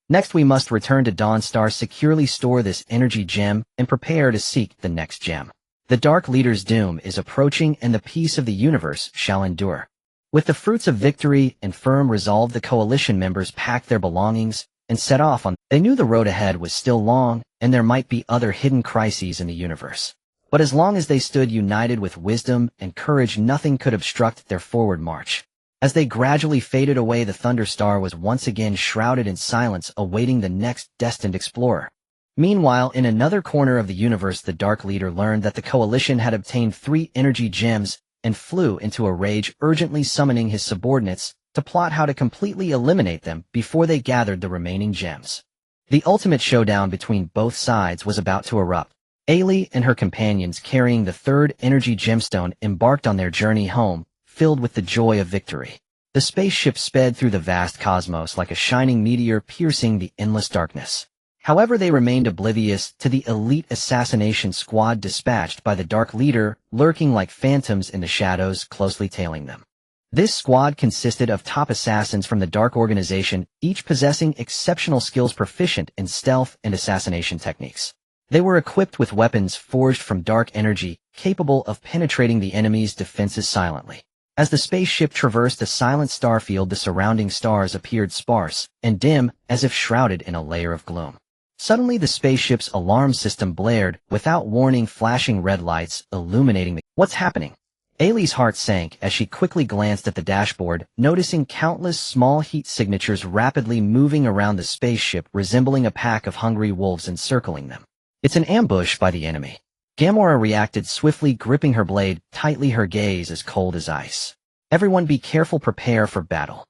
Next we must return to Dawnstar, securely store this energy gem, and prepare to seek the next gem. The Dark Leader's doom is approaching, and the peace of the universe shall endure." With the fruits of victory and firm resolve, the coalition members packed their belongings and set off on. They knew the road ahead was still long, and there might be other hidden crises in the universe. But as long as they stood united with wisdom and courage, nothing could obstruct their forward march. As they gradually faded away, the Thunder Star was once again shrouded in silence, awaiting the next destined explorer. Meanwhile, in another corner of the universe, the Dark Leader learned that the Coalition had obtained 3 energy gems and flew into a rage, urgently summoning his subordinates to plot how to completely eliminate them before they gathered the remaining gems. The ultimate showdown between both sides was about to erupt. Ailey and her companions, carrying the 3rd energy gemstone, embarked on their journey home, filled with the joy of victory. The spaceship sped through the vast cosmos like a shining meteor, piercing the endless darkness. However, they remained oblivious to the elite assassination squad dispatched by the Dark Leader, lurking like phantoms in the shadows, closely tailing them. This squad consisted of top assassins from the Dark Organization, each possessing exceptional skills, proficient in stealth and assassination techniques. They were equipped with weapons forged from dark energy, capable of penetrating the enemy's defenses silently. As the spaceship traversed a silent starfield, the surrounding stars appeared sparse and dim, as if shrouded in a layer of gloom. Suddenly, the spaceship's alarm system blared, without warning, flashing red lights illuminating the... What's happening? Ailey's heart sank as she quickly glanced at the dashboard, noticing countless small heat signatures rapidly moving around the spaceship, resembling a pack of hungry wolves encircling them. It's an ambush by the enemy. Gamora reacted swiftly, gripping her blade tightly, her gaze as cold as ice. Everyone be careful, prepare for battle.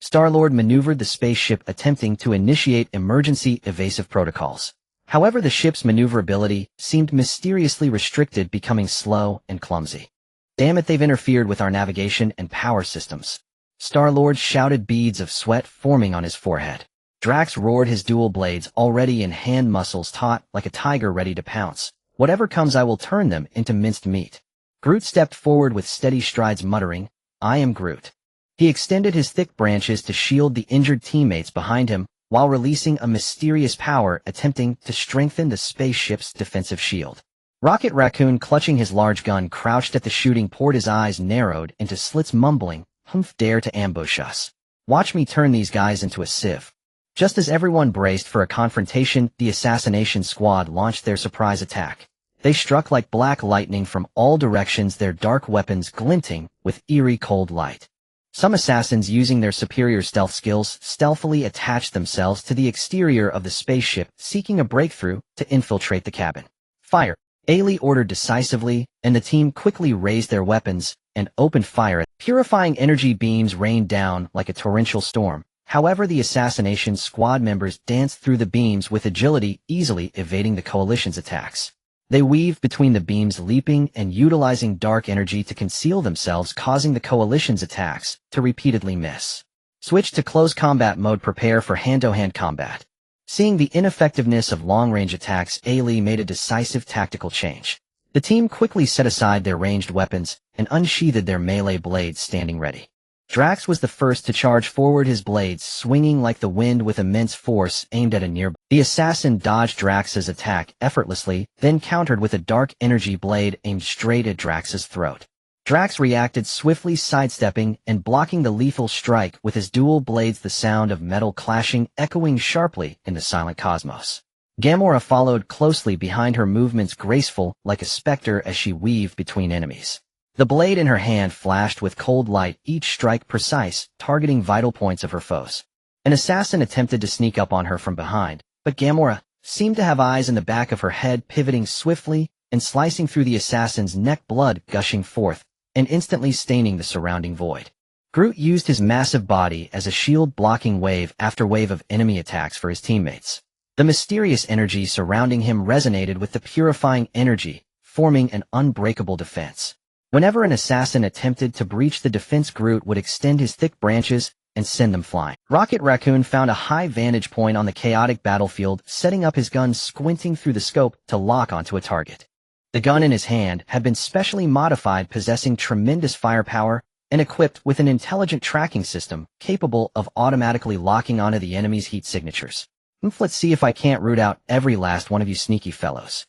Star-Lord maneuvered the spaceship, attempting to initiate emergency evasive protocols. However, the ship's maneuverability seemed mysteriously restricted, becoming slow and clumsy. Damn it, they've interfered with our navigation and power systems. Star-Lord shouted, beads of sweat forming on his forehead. Drax roared, his dual blades already in hand, muscles taut like a tiger ready to pounce. Whatever comes, I will turn them into minced meat. Groot stepped forward with steady strides, muttering, I am Groot. He extended his thick branches to shield the injured teammates behind him, while releasing a mysterious power, attempting to strengthen the spaceship's defensive shield. Rocket Raccoon, clutching his large gun, crouched at the shooting port, his eyes narrowed into slits, mumbling, Humph, dare to ambush us. Watch me turn these guys into a sieve. Just as everyone braced for a confrontation, the assassination squad launched their surprise attack. They struck like black lightning from all directions, their dark weapons glinting with eerie cold light. Some assassins, using their superior stealth skills, stealthily attached themselves to the exterior of the spaceship, seeking a breakthrough to infiltrate the cabin. Fire! Ailey ordered decisively, and the team quickly raised their weapons and opened fire. Purifying energy beams rained down like a torrential storm. However, the assassination squad members danced through the beams with agility, easily evading the Coalition's attacks. They weaved between the beams, leaping and utilizing dark energy to conceal themselves, causing the Coalition's attacks to repeatedly miss. Switch to close combat mode. Prepare for hand-to-hand combat. Seeing the ineffectiveness of long-range attacks, Ailey made a decisive tactical change. The team quickly set aside their ranged weapons and unsheathed their melee blades, standing ready. Drax was the first to charge forward, his blades swinging like the wind with immense force aimed at a nearby. The assassin dodged Drax's attack effortlessly, then countered with a dark energy blade aimed straight at Drax's throat. Drax reacted swiftly, sidestepping and blocking the lethal strike with his dual blades, the sound of metal clashing echoing sharply in the silent cosmos. Gamora followed closely behind, her movements graceful like a specter as she weaved between enemies. The blade in her hand flashed with cold light, each strike precise, targeting vital points of her foes. An assassin attempted to sneak up on her from behind, but Gamora seemed to have eyes in the back of her head, pivoting swiftly and slicing through the assassin's neck, blood gushing forth and instantly staining the surrounding void. Groot used his massive body as a shield, blocking wave after wave of enemy attacks for his teammates. The mysterious energy surrounding him resonated with the purifying energy, forming an unbreakable defense. Whenever an assassin attempted to breach the defense, Groot would extend his thick branches and send them flying. Rocket Raccoon found a high vantage point on the chaotic battlefield, setting up his gun, squinting through the scope to lock onto a target. The gun in his hand had been specially modified, possessing tremendous firepower and equipped with an intelligent tracking system capable of automatically locking onto the enemy's heat signatures. Let's see if I can't root out every last one of you sneaky fellows.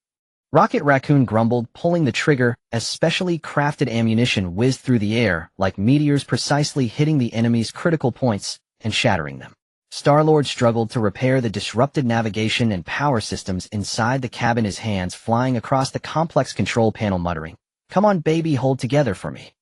Rocket Raccoon grumbled, pulling the trigger as specially crafted ammunition whizzed through the air like meteors, precisely hitting the enemy's critical points and shattering them. Star-Lord struggled to repair the disrupted navigation and power systems inside the cabin, his hands flying across the complex control panel, muttering, "Come on, baby, hold together for me."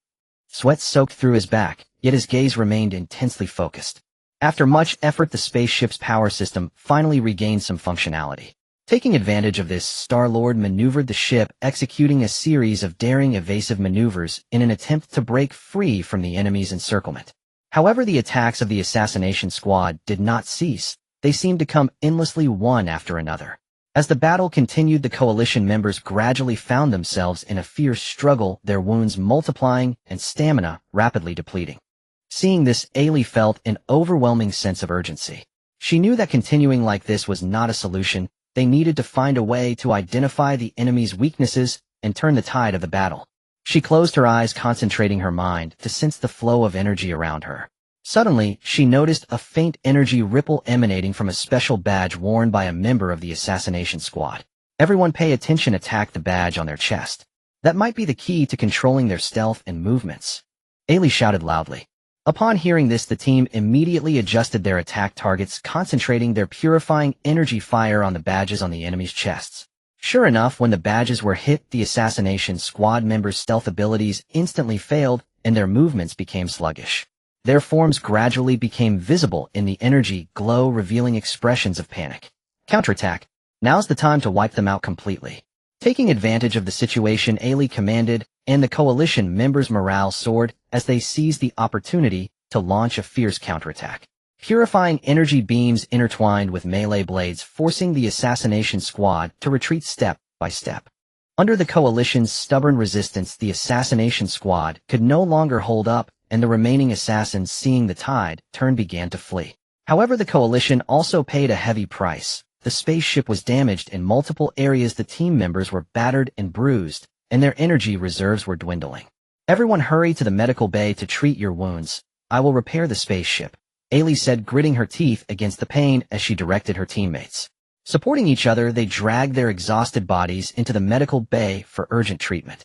Sweat soaked through his back, yet his gaze remained intensely focused. After much effort, the spaceship's power system finally regained some functionality. Taking advantage of this, Star-Lord maneuvered the ship, executing a series of daring evasive maneuvers in an attempt to break free from the enemy's encirclement. However, the attacks of the assassination squad did not cease. They seemed to come endlessly, one after another. As the battle continued, the coalition members gradually found themselves in a fierce struggle, their wounds multiplying and stamina rapidly depleting. Seeing this, Ailey felt an overwhelming sense of urgency. She knew that continuing like this was not a solution. They needed to find a way to identify the enemy's weaknesses and turn the tide of the battle. She closed her eyes, concentrating her mind to sense the flow of energy around her. Suddenly, she noticed a faint energy ripple emanating from a special badge worn by a member of the assassination squad. "Everyone pay attention," attacked the badge on their chest. "That might be the key to controlling their stealth and movements," Ailey shouted loudly. Upon hearing this, the team immediately adjusted their attack targets, concentrating their purifying energy fire on the badges on the enemy's chests. Sure enough, when the badges were hit, the assassination squad members' stealth abilities instantly failed and their movements became sluggish. Their forms gradually became visible in the energy glow, revealing expressions of panic. "Counterattack. Now's the time to wipe them out completely." Taking advantage of the situation, Ailey commanded, and the coalition members' morale soared as they seized the opportunity to launch a fierce counterattack. Purifying energy beams intertwined with melee blades, forcing the assassination squad to retreat step by step. Under the coalition's stubborn resistance, the assassination squad could no longer hold up, and the remaining assassins, seeing the tide turn, began to flee. However, the coalition also paid a heavy price. The spaceship was damaged in multiple areas, the team members were battered and bruised, and their energy reserves were dwindling. "Everyone hurry to the medical bay to treat your wounds. I will repair the spaceship," Ailey said, gritting her teeth against the pain as she directed her teammates. Supporting each other, they dragged their exhausted bodies into the medical bay for urgent treatment.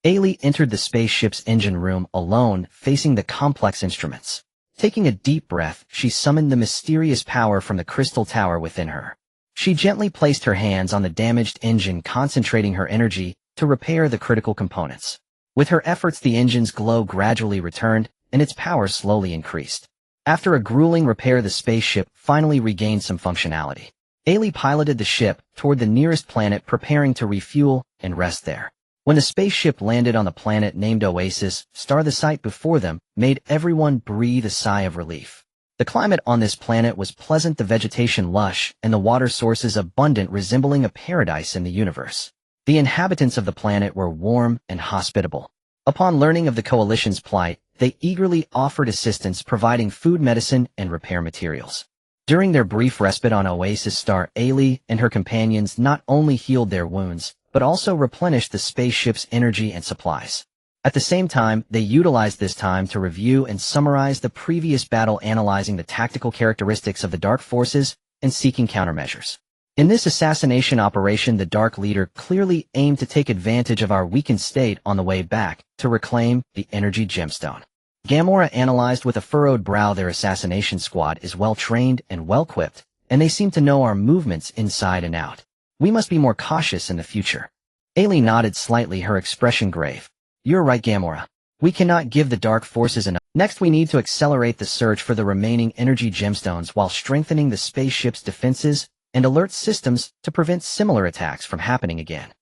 Ailey entered the spaceship's engine room alone, facing the complex instruments. Taking a deep breath, she summoned the mysterious power from the crystal tower within her. She gently placed her hands on the damaged engine, concentrating her energy to repair the critical components. With her efforts, the engine's glow gradually returned, and its power slowly increased. After a grueling repair, the spaceship finally regained some functionality. Ailey piloted the ship toward the nearest planet, preparing to refuel and rest there. When the spaceship landed on the planet named Oasis Star, the sight before them made everyone breathe a sigh of relief. The climate on this planet was pleasant, the vegetation lush, and the water sources abundant, resembling a paradise in the universe. The inhabitants of the planet were warm and hospitable. Upon learning of the coalition's plight, they eagerly offered assistance, providing food, medicine, and repair materials. During their brief respite on Oasis Star, Ailey and her companions not only healed their wounds, but also replenished the spaceship's energy and supplies. At the same time, they utilized this time to review and summarize the previous battle, analyzing the tactical characteristics of the Dark Forces and seeking countermeasures. In this assassination operation, the Dark Leader clearly aimed to take advantage of our weakened state on the way back to reclaim the energy gemstone. Gamora analyzed with a furrowed brow. Their assassination squad is well-trained and well-equipped, and they seem to know our movements inside and out. We must be more cautious in the future. Ailey nodded slightly, her expression grave. "You're right, Gamora. We cannot give the Dark Forces enough. Next, we need to accelerate the search for the remaining energy gemstones while strengthening the spaceship's defenses and alert systems to prevent similar attacks from happening again."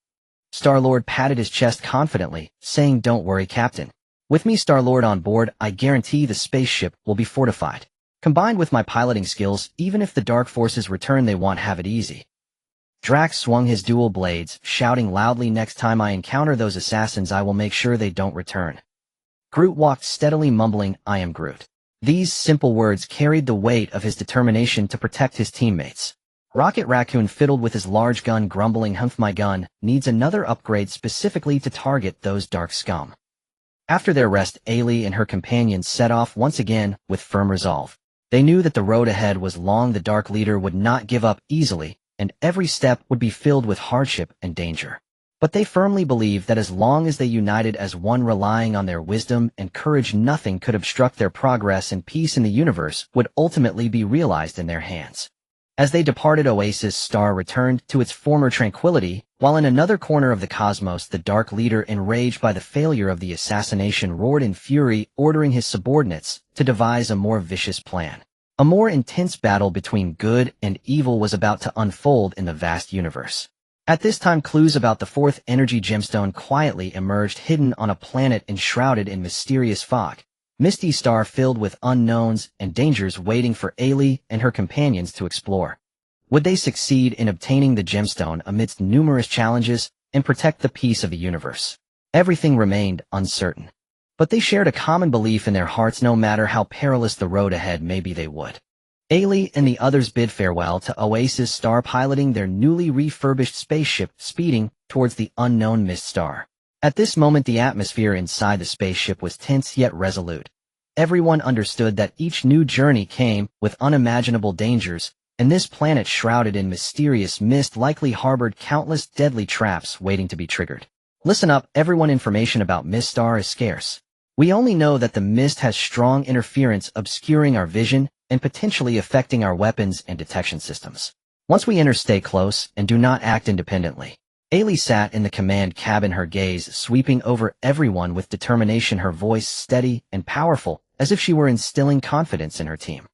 Star-Lord patted his chest confidently, saying, "Don't worry, Captain. With me, Star-Lord, on board, I guarantee the spaceship will be fortified. Combined with my piloting skills, even if the Dark Forces return, they won't have it easy." Drax swung his dual blades, shouting loudly, "Next time I encounter those assassins, I will make sure they don't return." Groot walked steadily, mumbling, "I am Groot." These simple words carried the weight of his determination to protect his teammates. Rocket Raccoon fiddled with his large gun, grumbling, "Humph, my gun needs another upgrade specifically to target those dark scum." After their rest, Ailey and her companions set off once again with firm resolve. They knew that the road ahead was long, the Dark Leader would not give up easily, and every step would be filled with hardship and danger. But they firmly believed that as long as they united as one, relying on their wisdom and courage, nothing could obstruct their progress, and peace in the universe would ultimately be realized in their hands. As they departed, Oasis Star returned to its former tranquility, while in another corner of the cosmos, the Dark Leader, enraged by the failure of the assassination, roared in fury, ordering his subordinates to devise a more vicious plan. A more intense battle between good and evil was about to unfold in the vast universe. At this time, clues about the fourth energy gemstone quietly emerged, hidden on a planet enshrouded in mysterious fog. Misty Star filled with unknowns and dangers, waiting for Ailey and her companions to explore. Would they succeed in obtaining the gemstone amidst numerous challenges and protect the peace of the universe? Everything remained uncertain. But they shared a common belief in their hearts: no matter how perilous the road ahead may be, they would. Ailey and the others bid farewell to Oasis Star, piloting their newly refurbished spaceship, speeding towards the unknown Mist Star. At this moment, the atmosphere inside the spaceship was tense yet resolute. Everyone understood that each new journey came with unimaginable dangers, and this planet, shrouded in mysterious mist, likely harbored countless deadly traps waiting to be triggered. Listen up, everyone. Information about Mist Star is scarce. We only know that the mist has strong interference, obscuring our vision and potentially affecting our weapons and detection systems. Once we enter, stay close and do not act independently. Ailey sat in the command cabin, her gaze sweeping over everyone with determination, her voice steady and powerful, as if she were instilling confidence in her team.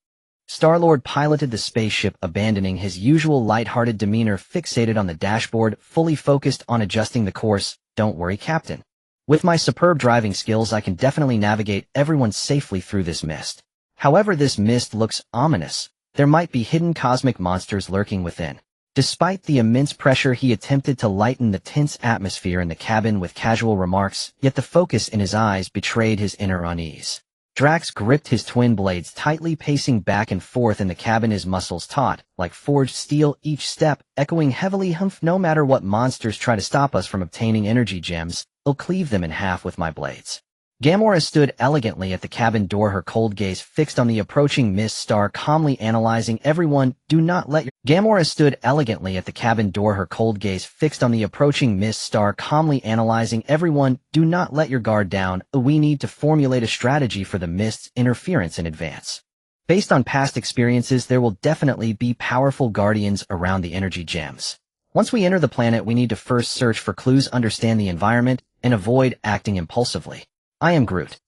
Star-Lord piloted the spaceship, abandoning his usual light-hearted demeanor, fixated on the dashboard, fully focused on adjusting the course. Don't worry, Captain. With my superb driving skills, I can definitely navigate everyone safely through this mist. However, this mist looks ominous. There might be hidden cosmic monsters lurking within. Despite the immense pressure, he attempted to lighten the tense atmosphere in the cabin with casual remarks, yet the focus in his eyes betrayed his inner unease. Drax gripped his twin blades tightly, pacing back and forth in the cabin, his muscles taut like forged steel, each step echoing heavily. Humph, no matter what monsters try to stop us from obtaining energy gems, I'll cleave them in half with my blades. Gamora stood elegantly at the cabin door, her cold gaze fixed on the approaching Mist Star, calmly analyzing everyone. Gamora stood elegantly at the cabin door, her cold gaze fixed on the approaching Mist Star, calmly analyzing everyone. Do not let your guard down. We need to formulate a strategy for the mist's interference in advance. Based on past experiences, there will definitely be powerful guardians around the energy gems. Once we enter the planet, we need to first search for clues, understand the environment, and avoid acting impulsively. I am Groot.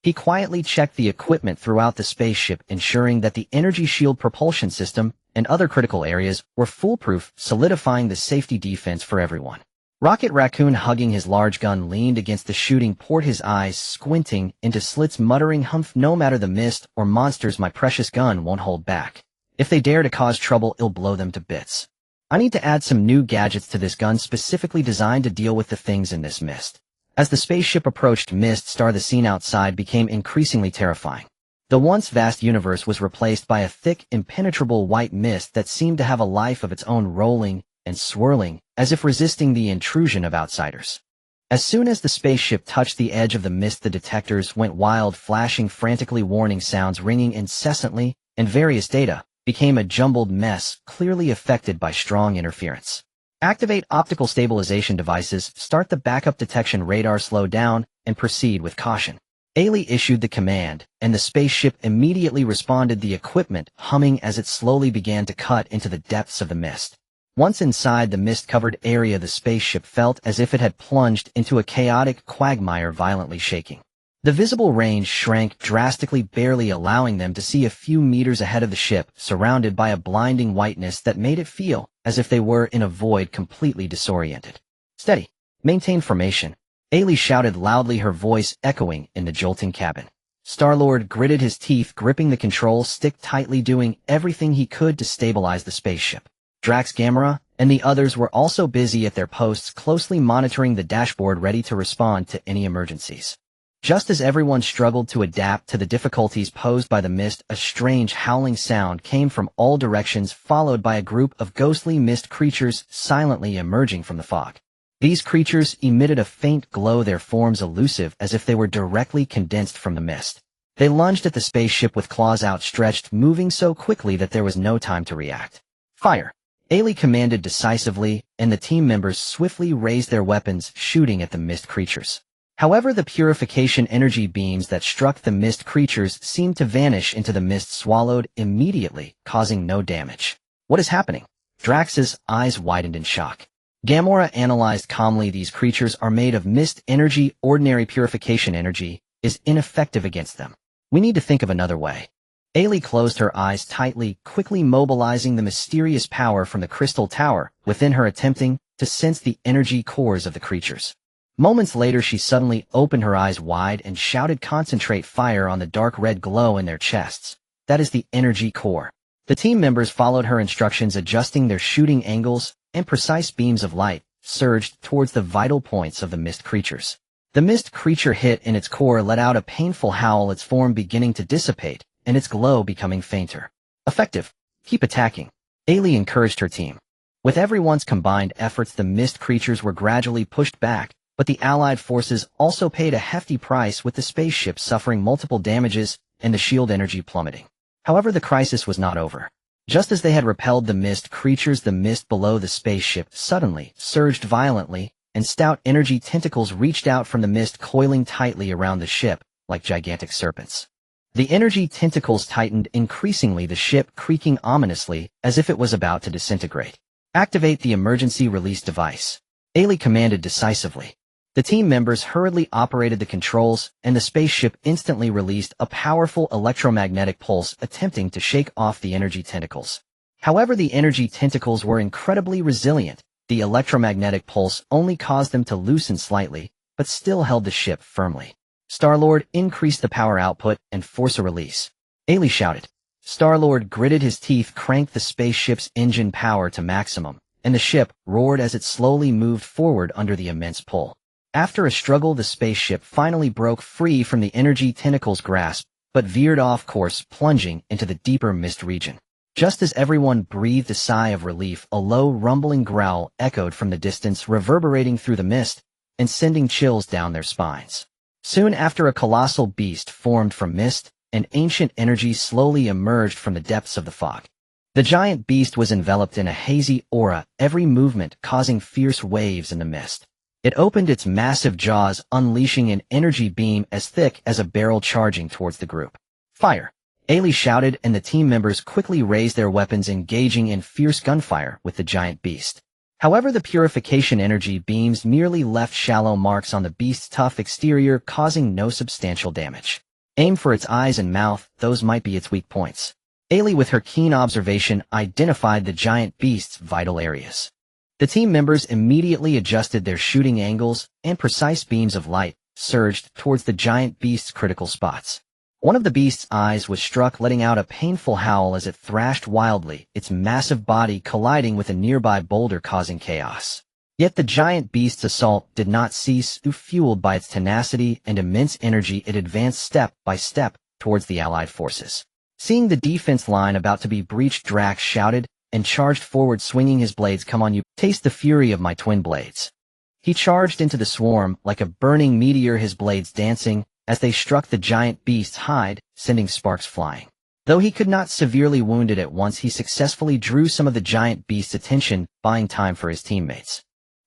He quietly checked the equipment throughout the spaceship, ensuring that the energy shield, propulsion system, and other critical areas were foolproof, solidifying the safety defense for everyone. Rocket Raccoon, hugging his large gun, leaned against the shooting port, his eyes squinting into slits, muttering, "Humph, no matter the mist or monsters, my precious gun won't hold back. If they dare to cause trouble, it'll blow them to bits. I need to add some new gadgets to this gun, specifically designed to deal with the things in this mist." As the spaceship approached Mist Star, the scene outside became increasingly terrifying. The once vast universe was replaced by a thick, impenetrable white mist that seemed to have a life of its own, rolling and swirling, as if resisting the intrusion of outsiders. As soon as the spaceship touched the edge of the mist, the detectors went wild, flashing frantically, warning sounds ringing incessantly, and various data became a jumbled mess, clearly affected by strong interference. Activate optical stabilization devices, start the backup detection radar, slow down, and proceed with caution. Ailey issued the command, and the spaceship immediately responded, the equipment humming as it slowly began to cut into the depths of the mist. Once inside the mist-covered area, the spaceship felt as if it had plunged into a chaotic quagmire, violently shaking. The visible range shrank drastically, barely allowing them to see a few meters ahead of the ship, surrounded by a blinding whiteness that made it feel as if they were in a void, completely disoriented. "Steady. Maintain formation," Ailey shouted loudly, her voice echoing in the jolting cabin. Star-Lord gritted his teeth, gripping the control stick tightly, doing everything he could to stabilize the spaceship. Drax, Gamora, and the others were also busy at their posts, closely monitoring the dashboard, ready to respond to any emergencies. Just as everyone struggled to adapt to the difficulties posed by the mist, a strange howling sound came from all directions, followed by a group of ghostly mist creatures silently emerging from the fog. These creatures emitted a faint glow, their forms elusive, as if they were directly condensed from the mist. They lunged at the spaceship with claws outstretched, moving so quickly that there was no time to react. "Fire!" Ailey commanded decisively, and the team members swiftly raised their weapons, shooting at the mist creatures. However, the purification energy beams that struck the mist creatures seemed to vanish into the mist swallowed immediately, causing no damage. What is happening? Drax's eyes widened in shock. Gamora analyzed calmly. These creatures are made of mist energy. Ordinary purification energy is ineffective against them. We need to think of another way. Ailey closed her eyes tightly, quickly mobilizing the mysterious power from the crystal tower within her, attempting to sense the energy cores of the creatures. Moments later, she suddenly opened her eyes wide and shouted, "Concentrate fire on the dark red glow in their chests. That is the energy core." The team members followed her instructions, adjusting their shooting angles, and precise beams of light surged towards the vital points of the mist creatures. The mist creature hit in its core, let out a painful howl, its form beginning to dissipate, and its glow becoming fainter. "Effective. Keep attacking," Ailey encouraged her team. With everyone's combined efforts, the mist creatures were gradually pushed back, but the Allied forces also paid a hefty price, with the spaceship suffering multiple damages and the shield energy plummeting. However, the crisis was not over. Just as they had repelled the mist creatures, the mist below the spaceship suddenly surged violently, and stout energy tentacles reached out from the mist, coiling tightly around the ship like gigantic serpents. The energy tentacles tightened increasingly, the ship creaking ominously as if it was about to disintegrate. "Activate the emergency release device," Ailey commanded decisively. The team members hurriedly operated the controls, and the spaceship instantly released a powerful electromagnetic pulse, attempting to shake off the energy tentacles. However, the energy tentacles were incredibly resilient. The electromagnetic pulse only caused them to loosen slightly, but still held the ship firmly. "Star-Lord, increase the power output and force a release," Ailey shouted. Star-Lord gritted his teeth, cranked the spaceship's engine power to maximum, and the ship roared as it slowly moved forward under the immense pull. After a struggle, the spaceship finally broke free from the energy tentacles' grasp, but veered off course, plunging into the deeper mist region. Just as everyone breathed a sigh of relief, a low, rumbling growl echoed from the distance, reverberating through the mist and sending chills down their spines. Soon after, a colossal beast formed from mist, and ancient energy slowly emerged from the depths of the fog. The giant beast was enveloped in a hazy aura, every movement causing fierce waves in the mist. It opened its massive jaws, unleashing an energy beam as thick as a barrel, charging towards the group. "Fire!" Ailey shouted, and the team members quickly raised their weapons, engaging in fierce gunfire with the giant beast. However, the purification energy beams merely left shallow marks on the beast's tough exterior, causing no substantial damage. "Aim for its eyes and mouth, those might be its weak points." Ailey, with her keen observation, identified the giant beast's vital areas. The team members immediately adjusted their shooting angles, and precise beams of light surged towards the giant beast's critical spots. One of the beast's eyes was struck, letting out a painful howl as it thrashed wildly, its massive body colliding with a nearby boulder, causing chaos. Yet the giant beast's assault did not cease. Fueled by its tenacity and immense energy, it advanced step by step towards the Allied forces. Seeing the defense line about to be breached, Drax shouted and charged forward, swinging his blades. "Come on, you! Taste the fury of my twin blades." He charged into the swarm like a burning meteor, his blades dancing as they struck the giant beast's hide, sending sparks flying. Though he could not severely wound it at once, he successfully drew some of the giant beast's attention, buying time for his teammates.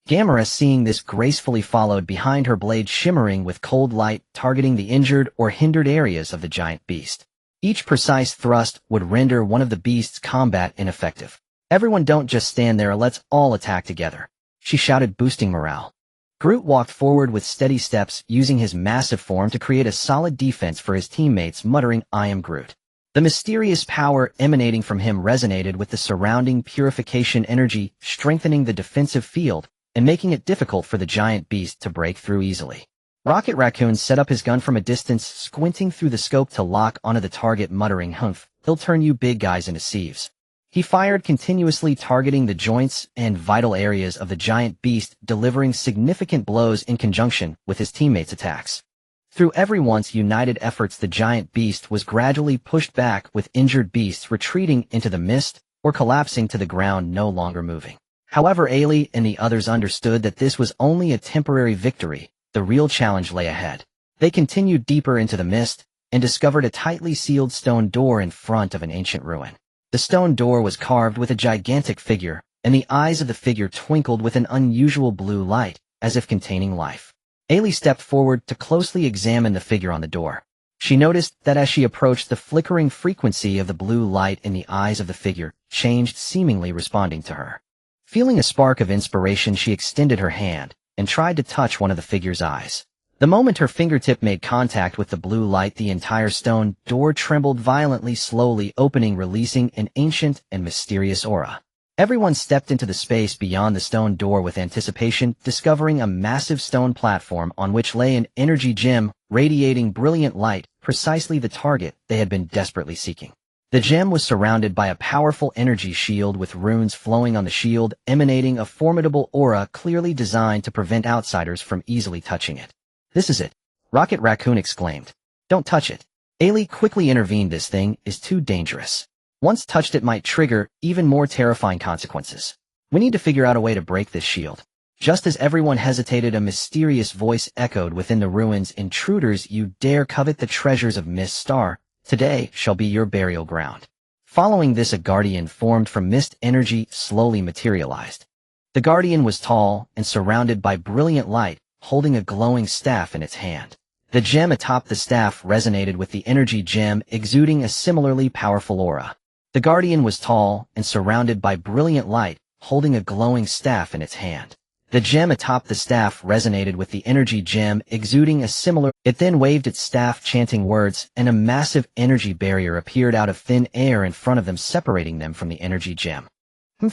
Gamora, seeing this, gracefully followed behind, her blade shimmering with cold light, targeting the injured or hindered areas of the giant beast. Each precise thrust would render one of the beast's combat ineffective. "Everyone, don't just stand there, let's all attack together," she shouted, boosting morale. Groot walked forward with steady steps, using his massive form to create a solid defense for his teammates, muttering, "I am Groot." The mysterious power emanating from him resonated with the surrounding purification energy, strengthening the defensive field and making it difficult for the giant beast to break through easily. Rocket Raccoon set up his gun from a distance, squinting through the scope to lock onto the target, muttering, "Humph, he'll turn you big guys into sieves." He fired continuously, targeting the joints and vital areas of the giant beast, delivering significant blows in conjunction with his teammates' attacks. Through everyone's united efforts, the giant beast was gradually pushed back, with injured beasts retreating into the mist or collapsing to the ground, no longer moving. However, Ailey and the others understood that this was only a temporary victory. The real challenge lay ahead. They continued deeper into the mist and discovered a tightly sealed stone door in front of an ancient ruin. The stone door was carved with a gigantic figure, and the eyes of the figure twinkled with an unusual blue light, as if containing life. Ailey stepped forward to closely examine the figure on the door. She noticed that as she approached, the flickering frequency of the blue light in the eyes of the figure changed, seemingly responding to her. Feeling a spark of inspiration, she extended her hand and tried to touch one of the figure's eyes. The moment her fingertip made contact with the blue light, the entire stone door trembled violently, slowly opening, releasing an ancient and mysterious aura. Everyone stepped into the space beyond the stone door with anticipation, discovering a massive stone platform on which lay an energy gem, radiating brilliant light, precisely the target they had been desperately seeking. The gem was surrounded by a powerful energy shield with runes flowing on the shield, emanating a formidable aura clearly designed to prevent outsiders from easily touching it. "This is it," Rocket Raccoon exclaimed. "Don't touch it." Ailey quickly intervened. "This thing is too dangerous. Once touched, it might trigger even more terrifying consequences. We need to figure out a way to break this shield." Just as everyone hesitated, a mysterious voice echoed within the ruins. "Intruders, you dare covet the treasures of Mist Star? Today shall be your burial ground." Following this, a guardian formed from mist energy slowly materialized. The guardian was tall and surrounded by brilliant light, holding a glowing staff in its hand. The gem atop the staff resonated with the energy gem, exuding a similarly powerful aura. The guardian was tall and surrounded by brilliant light, holding a glowing staff in its hand. The gem atop the staff resonated with the energy gem, exuding a similar. It then waved its staff, chanting words, and a massive energy barrier appeared out of thin air in front of them, separating them from the energy gem.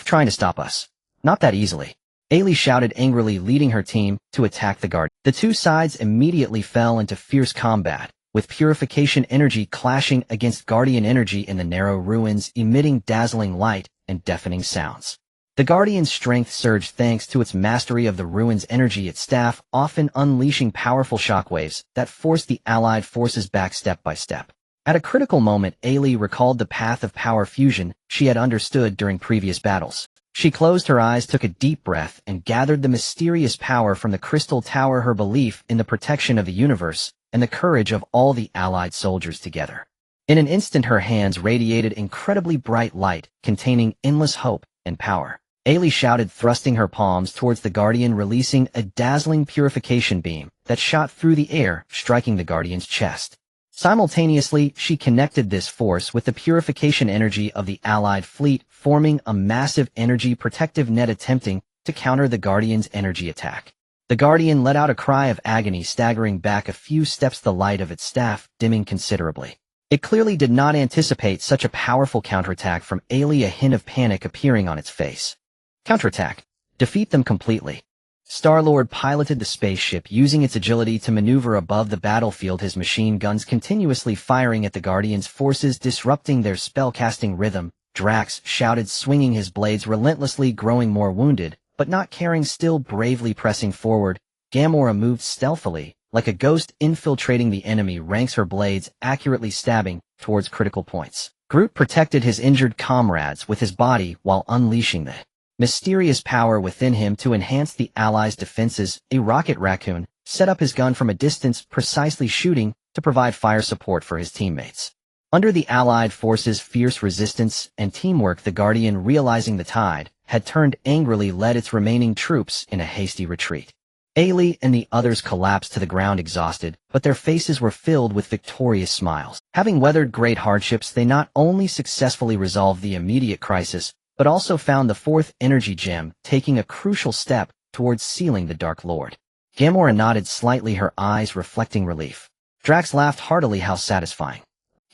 Trying to stop us? Not that easily," Ailey shouted angrily, leading her team to attack the guard. The two sides immediately fell into fierce combat, with purification energy clashing against guardian energy in the narrow ruins, emitting dazzling light and deafening sounds. The guardian's strength surged thanks to its mastery of the ruins' energy, its staff often unleashing powerful shockwaves that forced the allied forces back step by step. At a critical moment, Ailey recalled the path of power fusion she had understood during previous battles. She closed her eyes, took a deep breath, and gathered the mysterious power from the crystal tower, her belief in the protection of the universe and the courage of all the allied soldiers together. In an instant, her hands radiated incredibly bright light, containing endless hope and power. Ailey shouted, thrusting her palms towards the guardian, releasing a dazzling purification beam that shot through the air, striking the guardian's chest. Simultaneously, she connected this force with the purification energy of the allied fleet, forming a massive energy protective net, attempting to counter the guardian's energy attack. The guardian let out a cry of agony, staggering back a few steps, the light of its staff dimming considerably. It clearly did not anticipate such a powerful counterattack from Ailey, a hint of panic appearing on its face. "Counterattack. Defeat them completely." Star-Lord piloted the spaceship, using its agility to maneuver above the battlefield, his machine guns continuously firing at the Guardians' forces, disrupting their spellcasting rhythm. Drax shouted, swinging his blades relentlessly, growing more wounded, but not caring, still bravely pressing forward. Gamora moved stealthily, like a ghost infiltrating the enemy ranks, her blades accurately stabbing towards critical points. Groot protected his injured comrades with his body while unleashing the mysterious power within him to enhance the Allies' defenses. A Rocket Raccoon set up his gun from a distance, precisely shooting to provide fire support for his teammates. Under the Allied forces' fierce resistance and teamwork, the Guardian, realizing the tide had turned, angrily led its remaining troops in a hasty retreat. Ailey and the others collapsed to the ground exhausted, but their faces were filled with victorious smiles. Having weathered great hardships, they not only successfully resolved the immediate crisis, but also found the fourth energy gem, taking a crucial step towards sealing the Dark Lord. Gamora nodded slightly, her eyes reflecting relief. Drax laughed heartily. "How satisfying."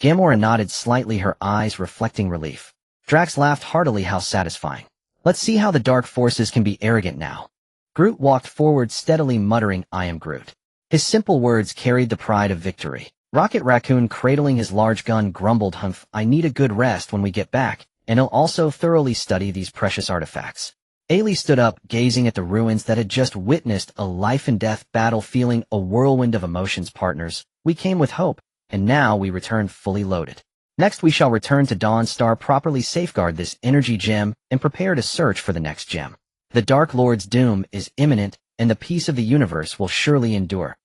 Gamora nodded slightly, her eyes reflecting relief. Drax laughed heartily. "How satisfying. Let's see how the Dark Forces can be arrogant now." Groot walked forward steadily, muttering, "I am Groot." His simple words carried the pride of victory. Rocket Raccoon, cradling his large gun, grumbled, "Humph, I need a good rest when we get back, and I'll also thoroughly study these precious artifacts." Ailey stood up, gazing at the ruins that had just witnessed a life-and-death battle, feeling a whirlwind of emotions. "Partners, we came with hope, and now we return fully loaded. Next we shall return to Dawnstar, properly safeguard this energy gem, and prepare to search for the next gem. The Dark Lord's doom is imminent, and the peace of the universe will surely endure."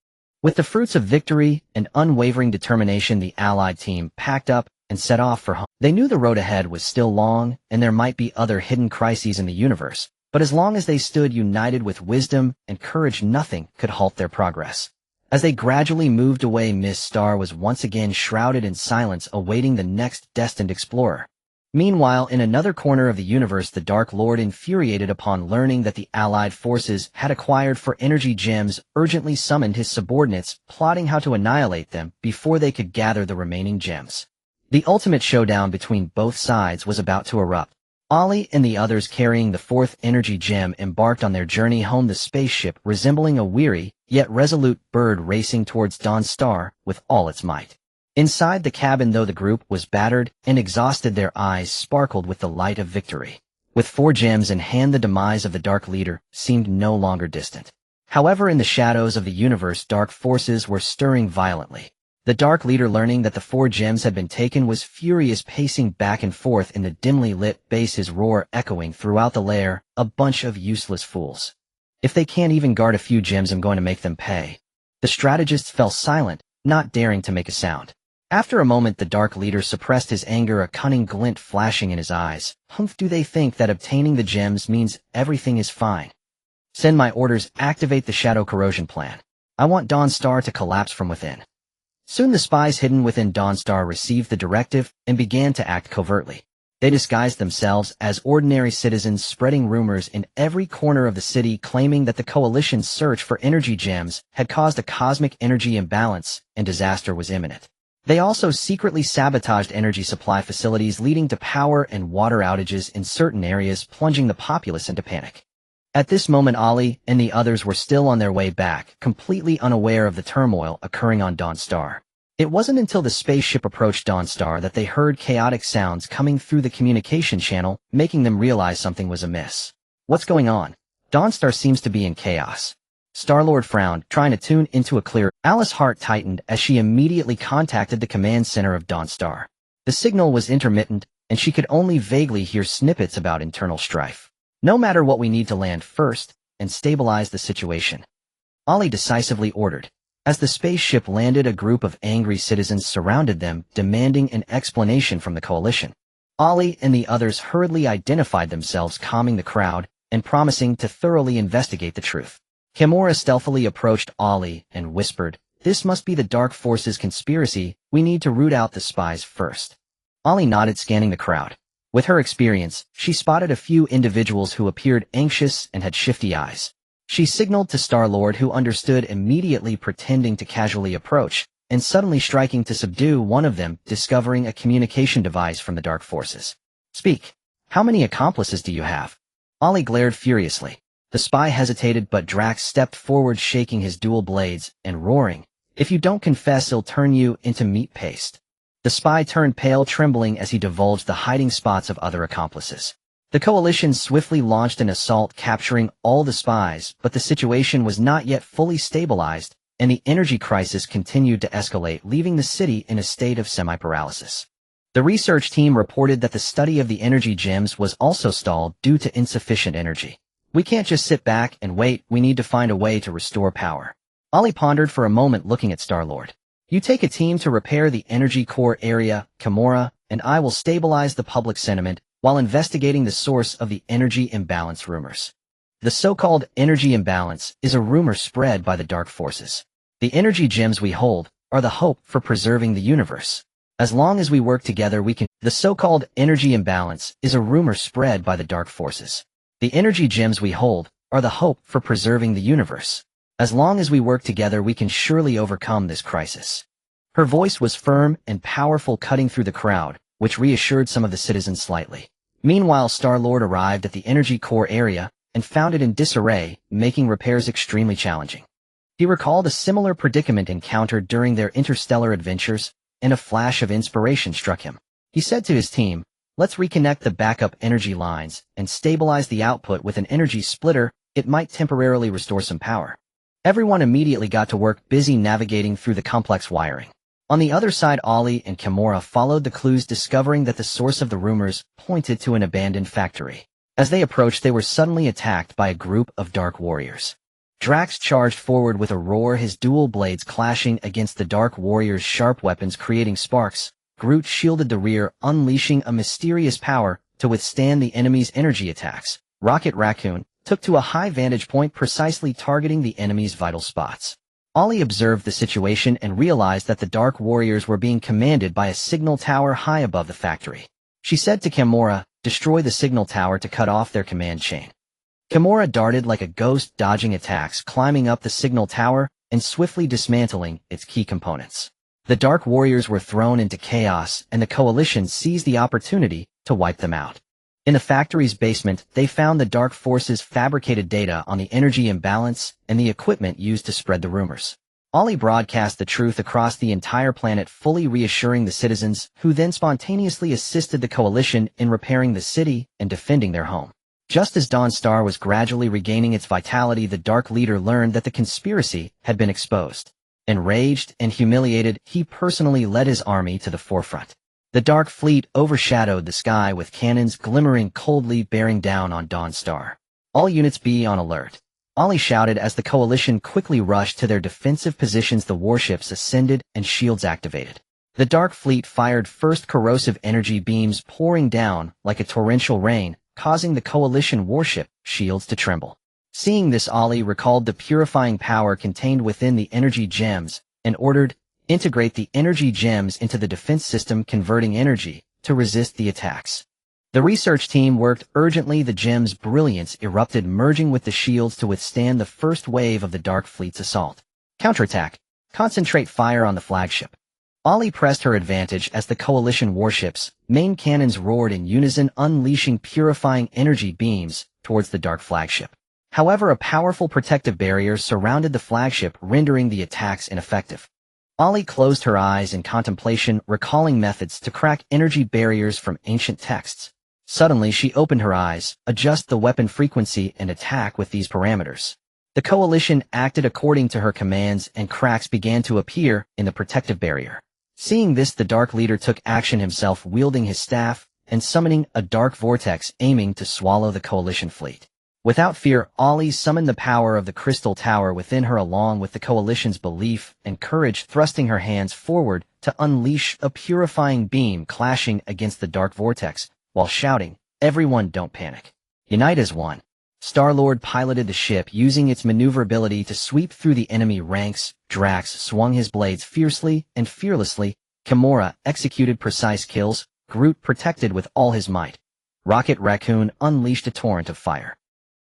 With the fruits of victory and unwavering determination, the Allied team packed up and set off for home. They knew the road ahead was still long, and there might be other hidden crises in the universe, but as long as they stood united with wisdom and courage, nothing could halt their progress. As they gradually moved away, Miss Star was once again shrouded in silence, awaiting the next destined explorer. Meanwhile, in another corner of the universe, the Dark Lord, infuriated upon learning that the Allied forces had acquired 4 energy gems, urgently summoned his subordinates, plotting how to annihilate them before they could gather the remaining gems. The ultimate showdown between both sides was about to erupt. Ollie and the others, carrying the 4th energy gem, embarked on their journey home, the spaceship resembling a weary, yet resolute bird racing towards Dawnstar with all its might. Inside the cabin, though the group was battered and exhausted, their eyes sparkled with the light of victory. With 4 gems in hand, the demise of the Dark Leader seemed no longer distant. However, in the shadows of the universe, dark forces were stirring violently. The Dark Leader, learning that the 4 gems had been taken, was furious, pacing back and forth in the dimly lit base, his roar echoing throughout the lair. A bunch of useless fools. If they can't even guard a few gems, I'm going to make them pay. The strategists fell silent, not daring to make a sound. After a moment, the Dark Leader suppressed his anger, a cunning glint flashing in his eyes. Humph, do they think that obtaining the gems means everything is fine? Send my orders, activate the shadow corrosion plan. I want Dawnstar to collapse from within. Soon the spies hidden within Dawnstar received the directive and began to act covertly. They disguised themselves as ordinary citizens, spreading rumors in every corner of the city, claiming that the Coalition's search for energy gems had caused a cosmic energy imbalance and disaster was imminent. They also secretly sabotaged energy supply facilities, leading to power and water outages in certain areas, plunging the populace into panic. At this moment, Ollie and the others were still on their way back, completely unaware of the turmoil occurring on Dawnstar. It wasn't until the spaceship approached Dawnstar that they heard chaotic sounds coming through the communication channel, making them realize something was amiss. What's going on? Dawnstar seems to be in chaos. Star-Lord frowned, trying to tune into a clear. Alice's heart tightened as she immediately contacted the command center of Dawnstar. The signal was intermittent, and she could only vaguely hear snippets about internal strife. No matter what, we need to land first and stabilize the situation, Ollie decisively ordered. As the spaceship landed, a group of angry citizens surrounded them, demanding an explanation from the Coalition. Ollie and the others hurriedly identified themselves, calming the crowd and promising to thoroughly investigate the truth. Kimura stealthily approached Ollie and whispered, "This must be the Dark Forces conspiracy. We need to root out the spies first." Ollie nodded, scanning the crowd. With her experience, she spotted a few individuals who appeared anxious and had shifty eyes. She signaled to Star-Lord, who understood immediately, pretending to casually approach, and suddenly striking to subdue one of them, discovering a communication device from the Dark Forces. "Speak. How many accomplices do you have?" Ollie glared furiously. The spy hesitated, but Drax stepped forward, shaking his dual blades and roaring, "If you don't confess, he'll turn you into meat paste." The spy turned pale, trembling as he divulged the hiding spots of other accomplices. The Coalition swiftly launched an assault, capturing all the spies, but the situation was not yet fully stabilized, and the energy crisis continued to escalate, leaving the city in a state of semi-paralysis. The research team reported that the study of the energy gems was also stalled due to insufficient energy. "We can't just sit back and wait, we need to find a way to restore power." Ollie pondered for a moment, looking at Star-Lord. "You take a team to repair the energy core area, Kimura, and I will stabilize the public sentiment while investigating the source of the energy imbalance rumors." The so-called energy imbalance is a rumor spread by the Dark Forces. The energy gems we hold are the hope for preserving the universe. As long as we work together, we can. The so-called energy imbalance is a rumor spread by the Dark Forces. The energy gems we hold are the hope for preserving the universe. As long as we work together, we can surely overcome this crisis. Her voice was firm and powerful, cutting through the crowd, which reassured some of the citizens slightly. Meanwhile, Star-Lord arrived at the energy core area and found it in disarray, making repairs extremely challenging. He recalled a similar predicament encountered during their interstellar adventures, and a flash of inspiration struck him. He said to his team, "Let's reconnect the backup energy lines and stabilize the output with an energy splitter. It might temporarily restore some power." Everyone immediately got to work, busy navigating through the complex wiring. On the other side, Ollie and Kimura followed the clues, discovering that the source of the rumors pointed to an abandoned factory. As they approached, they were suddenly attacked by a group of dark warriors. Drax charged forward with a roar, his dual blades clashing against the dark warriors' sharp weapons, creating sparks, Groot shielded the rear, unleashing a mysterious power to withstand the enemy's energy attacks. Rocket Raccoon took to a high vantage point, precisely targeting the enemy's vital spots. Ollie observed the situation and realized that the Dark Warriors were being commanded by a signal tower high above the factory. She said to Gamora, "Destroy the signal tower to cut off their command chain." Gamora darted like a ghost, dodging attacks, climbing up the signal tower, and swiftly dismantling its key components. The Dark Warriors were thrown into chaos, and the Coalition seized the opportunity to wipe them out. In the factory's basement, they found the Dark Forces' fabricated data on the energy imbalance and the equipment used to spread the rumors. Ollie broadcast the truth across the entire planet, fully reassuring the citizens, who then spontaneously assisted the Coalition in repairing the city and defending their home. Just as Dawnstar was gradually regaining its vitality, the Dark Leader learned that the conspiracy had been exposed. Enraged and humiliated, he personally led his army to the forefront. The Dark Fleet overshadowed the sky with cannons glimmering coldly, bearing down on Dawnstar. "All units be on alert," Ollie shouted as the Coalition quickly rushed to their defensive positions. The warships ascended and shields activated. The Dark Fleet fired first corrosive energy beams pouring down like a torrential rain, causing the Coalition warship shields to tremble. Seeing this, Ollie recalled the purifying power contained within the energy gems and ordered, "Integrate the energy gems into the defense system, converting energy to resist the attacks." The research team worked urgently. The gems' brilliance erupted, merging with the shields to withstand the first wave of the Dark Fleet's assault. "Counterattack. Concentrate fire on the flagship." Ollie pressed her advantage as the Coalition warships' main cannons roared in unison, unleashing purifying energy beams towards the Dark flagship. However, a powerful protective barrier surrounded the flagship, rendering the attacks ineffective. Ollie closed her eyes in contemplation, recalling methods to crack energy barriers from ancient texts. Suddenly, she opened her eyes, adjust the weapon frequency, and attack with these parameters. The Coalition acted according to her commands, and cracks began to appear in the protective barrier. Seeing this, the Dark Leader took action himself, wielding his staff and summoning a dark vortex, aiming to swallow the Coalition fleet. Without fear, Ollie summoned the power of the Crystal Tower within her, along with the Coalition's belief and courage, thrusting her hands forward to unleash a purifying beam, clashing against the dark vortex, while shouting, "Everyone, don't panic. Unite as one." Star-Lord piloted the ship, using its maneuverability to sweep through the enemy ranks. Drax swung his blades fiercely and fearlessly. Gamora executed precise kills. Groot protected with all his might. Rocket Raccoon unleashed a torrent of fire.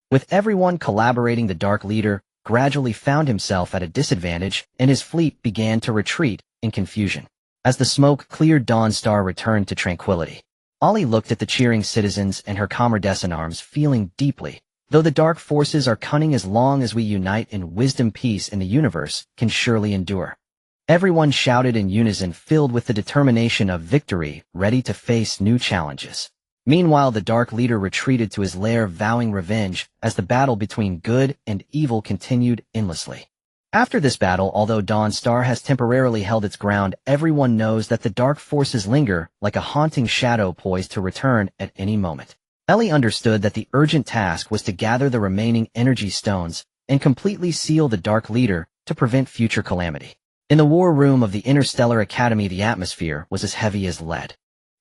With everyone collaborating, the Dark Leader gradually found himself at a disadvantage, and his fleet began to retreat in confusion. As the smoke cleared, Dawnstar returned to tranquility. Ollie looked at the cheering citizens and her comrades in arms, feeling deeply. Though the dark forces are cunning, as long as we unite in wisdom, peace in the universe can surely endure. Everyone shouted in unison, filled with the determination of victory, ready to face new challenges. Meanwhile, the Dark Leader retreated to his lair, vowing revenge as the battle between good and evil continued endlessly. After this battle, although Dawnstar has temporarily held its ground, everyone knows that the dark forces linger like a haunting shadow, poised to return at any moment. Ellie understood that the urgent task was to gather the remaining energy stones and completely seal the Dark Leader to prevent future calamity. In the war room of the Interstellar Academy, the atmosphere was as heavy as lead.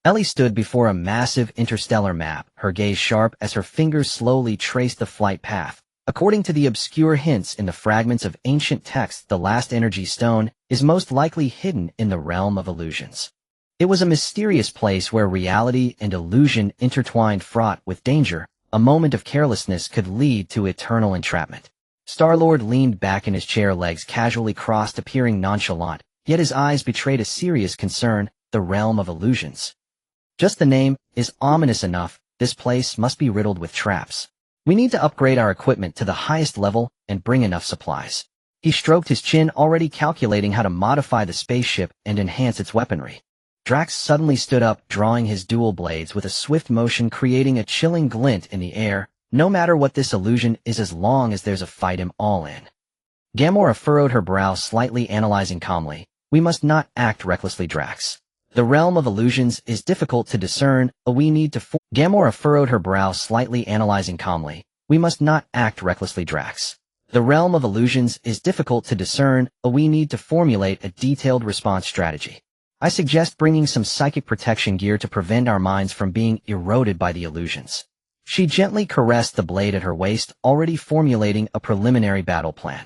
Ellie stood before a massive interstellar map, her gaze sharp as her fingers slowly traced the flight path. According to the obscure hints in the fragments of ancient texts, the last energy stone is most likely hidden in the realm of illusions. It was a mysterious place where reality and illusion intertwined, fraught with danger. A moment of carelessness could lead to eternal entrapment. Star-Lord leaned back in his chair, legs casually crossed, appearing nonchalant, yet his eyes betrayed a serious concern. The realm of illusions. Just the name is ominous enough. This place must be riddled with traps. We need to upgrade our equipment to the highest level and bring enough supplies. He stroked his chin, already calculating how to modify the spaceship and enhance its weaponry. Drax suddenly stood up, drawing his dual blades with a swift motion, creating a chilling glint in the air. "No matter what this illusion is, as long as there's a fight, I'm all in." Gamora furrowed her brow slightly, analyzing calmly. "We must not act recklessly, Drax. The realm of illusions is difficult to discern. We need to Gamora furrowed her brow slightly, analyzing calmly. "We must not act recklessly, Drax. The realm of illusions is difficult to discern. We need to formulate a detailed response strategy." I suggest bringing some psychic protection gear to prevent our minds from being eroded by the illusions. She gently caressed the blade at her waist, already formulating a preliminary battle plan.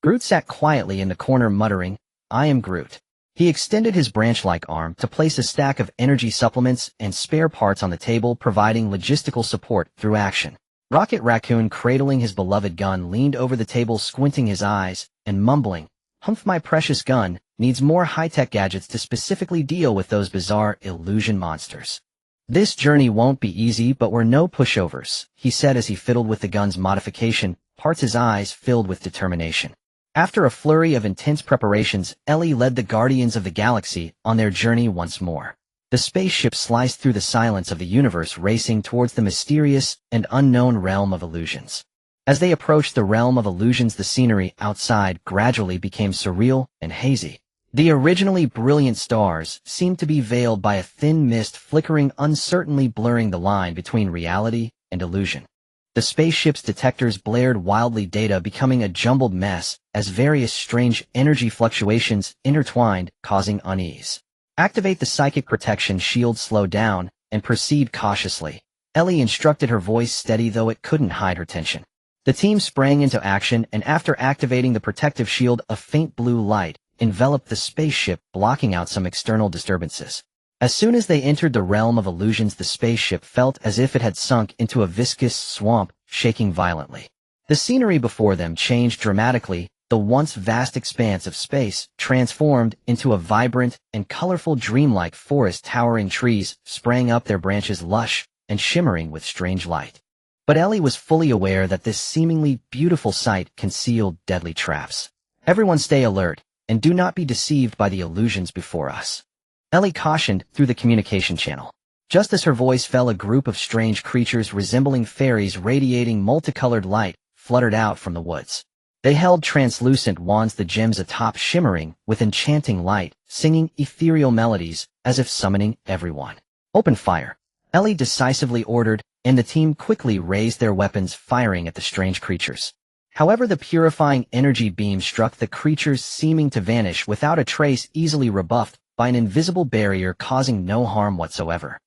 Groot sat quietly in the corner muttering, "I am Groot." He extended his branch-like arm to place a stack of energy supplements and spare parts on the table, providing logistical support through action. Rocket Raccoon, cradling his beloved gun, leaned over the table, squinting his eyes and mumbling, "Humph, my precious gun needs more high-tech gadgets to specifically deal with those bizarre illusion monsters." "This journey won't be easy, but we're no pushovers," he said as he fiddled with the gun's modification parts, his eyes filled with determination. After a flurry of intense preparations, Ellie led the Guardians of the Galaxy on their journey once more. The spaceship sliced through the silence of the universe, racing towards the mysterious and unknown realm of illusions. As they approached the realm of illusions, the scenery outside gradually became surreal and hazy. The originally brilliant stars seemed to be veiled by a thin mist, flickering uncertainly, blurring the line between reality and illusion. The spaceship's detectors blared wildly, data becoming a jumbled mess as various strange energy fluctuations intertwined, causing unease. "Activate the psychic protection shield, slow down, and proceed cautiously," Ellie instructed, her voice steady though it couldn't hide her tension. The team sprang into action, and after activating the protective shield, a faint blue light enveloped the spaceship, blocking out some external disturbances. As soon as they entered the realm of illusions, the spaceship felt as if it had sunk into a viscous swamp, shaking violently. The scenery before them changed dramatically. The once vast expanse of space transformed into a vibrant and colorful dreamlike forest. Towering trees sprang up, their branches lush and shimmering with strange light. But Ellie was fully aware that this seemingly beautiful sight concealed deadly traps. "Everyone stay alert, and do not be deceived by the illusions before us," Ellie cautioned through the communication channel. Just as her voice fell, a group of strange creatures resembling fairies radiating multicolored light fluttered out from the woods. They held translucent wands, the gems atop shimmering with enchanting light, singing ethereal melodies as if summoning everyone. "Open fire," Ellie decisively ordered, and the team quickly raised their weapons, firing at the strange creatures. However, the purifying energy beam struck the creatures, seeming to vanish without a trace, easily rebuffed by an invisible barrier, causing no harm whatsoever.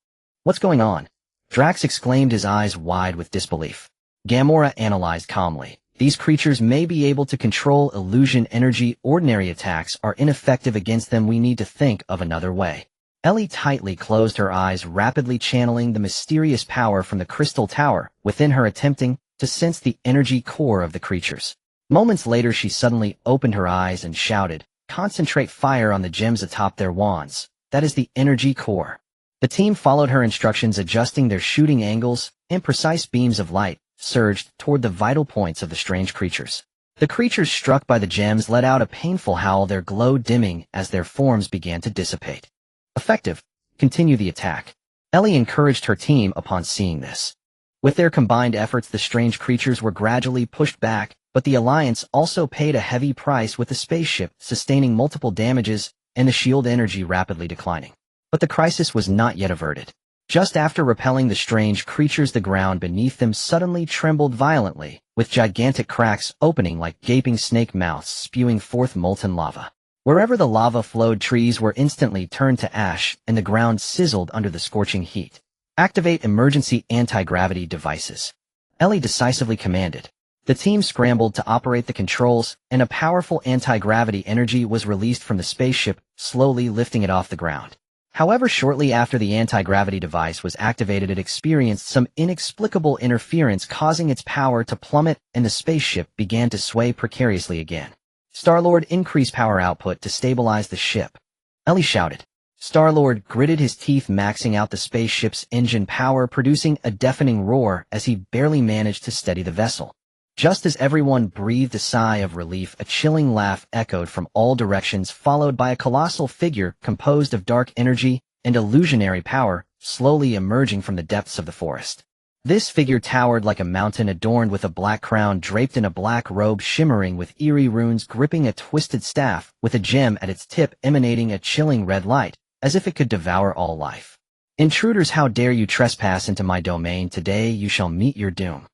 "What's going on?" Drax exclaimed, his eyes wide with disbelief. Gamora analyzed calmly. "These creatures may be able to control illusion energy. Ordinary attacks are ineffective against them. We need to think of another way." Ellie tightly closed her eyes, rapidly channeling the mysterious power from the crystal tower within her, attempting to sense the energy core of the creatures. Moments later, she suddenly opened her eyes and shouted, "Concentrate fire on the gems atop their wands. That is the energy core." The team followed her instructions, adjusting their shooting angles, and precise beams of light surged toward the vital points of the strange creatures. The creatures struck by the gems let out a painful howl, their glow dimming as their forms began to dissipate. "Effective. Continue the attack," Ellie encouraged her team upon seeing this. With their combined efforts, the strange creatures were gradually pushed back, but the Alliance also paid a heavy price, with the spaceship sustaining multiple damages and the shield energy rapidly declining. But the crisis was not yet averted. Just after repelling the strange creatures, the ground beneath them suddenly trembled violently, with gigantic cracks opening like gaping snake mouths, spewing forth molten lava. Wherever the lava flowed, trees were instantly turned to ash, and the ground sizzled under the scorching heat. "Activate emergency anti-gravity devices," Ellie decisively commanded. The team scrambled to operate the controls, and a powerful anti-gravity energy was released from the spaceship, slowly lifting it off the ground. However, shortly after the anti-gravity device was activated, it experienced some inexplicable interference, causing its power to plummet, and the spaceship began to sway precariously again. "Star-Lord, increase power output to stabilize the ship," Ellie shouted. Star-Lord gritted his teeth, maxing out the spaceship's engine power, producing a deafening roar as he barely managed to steady the vessel. Just as everyone breathed a sigh of relief, a chilling laugh echoed from all directions, followed by a colossal figure composed of dark energy and illusionary power slowly emerging from the depths of the forest. This figure towered like a mountain, adorned with a black crown, draped in a black robe shimmering with eerie runes, gripping a twisted staff with a gem at its tip emanating a chilling red light, as if it could devour all life. "Intruders, how dare you trespass into my domain? Today you shall meet your doom,"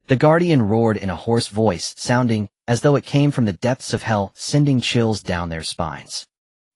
the Guardian roared in a hoarse voice, sounding as though it came from the depths of hell, sending chills down their spines.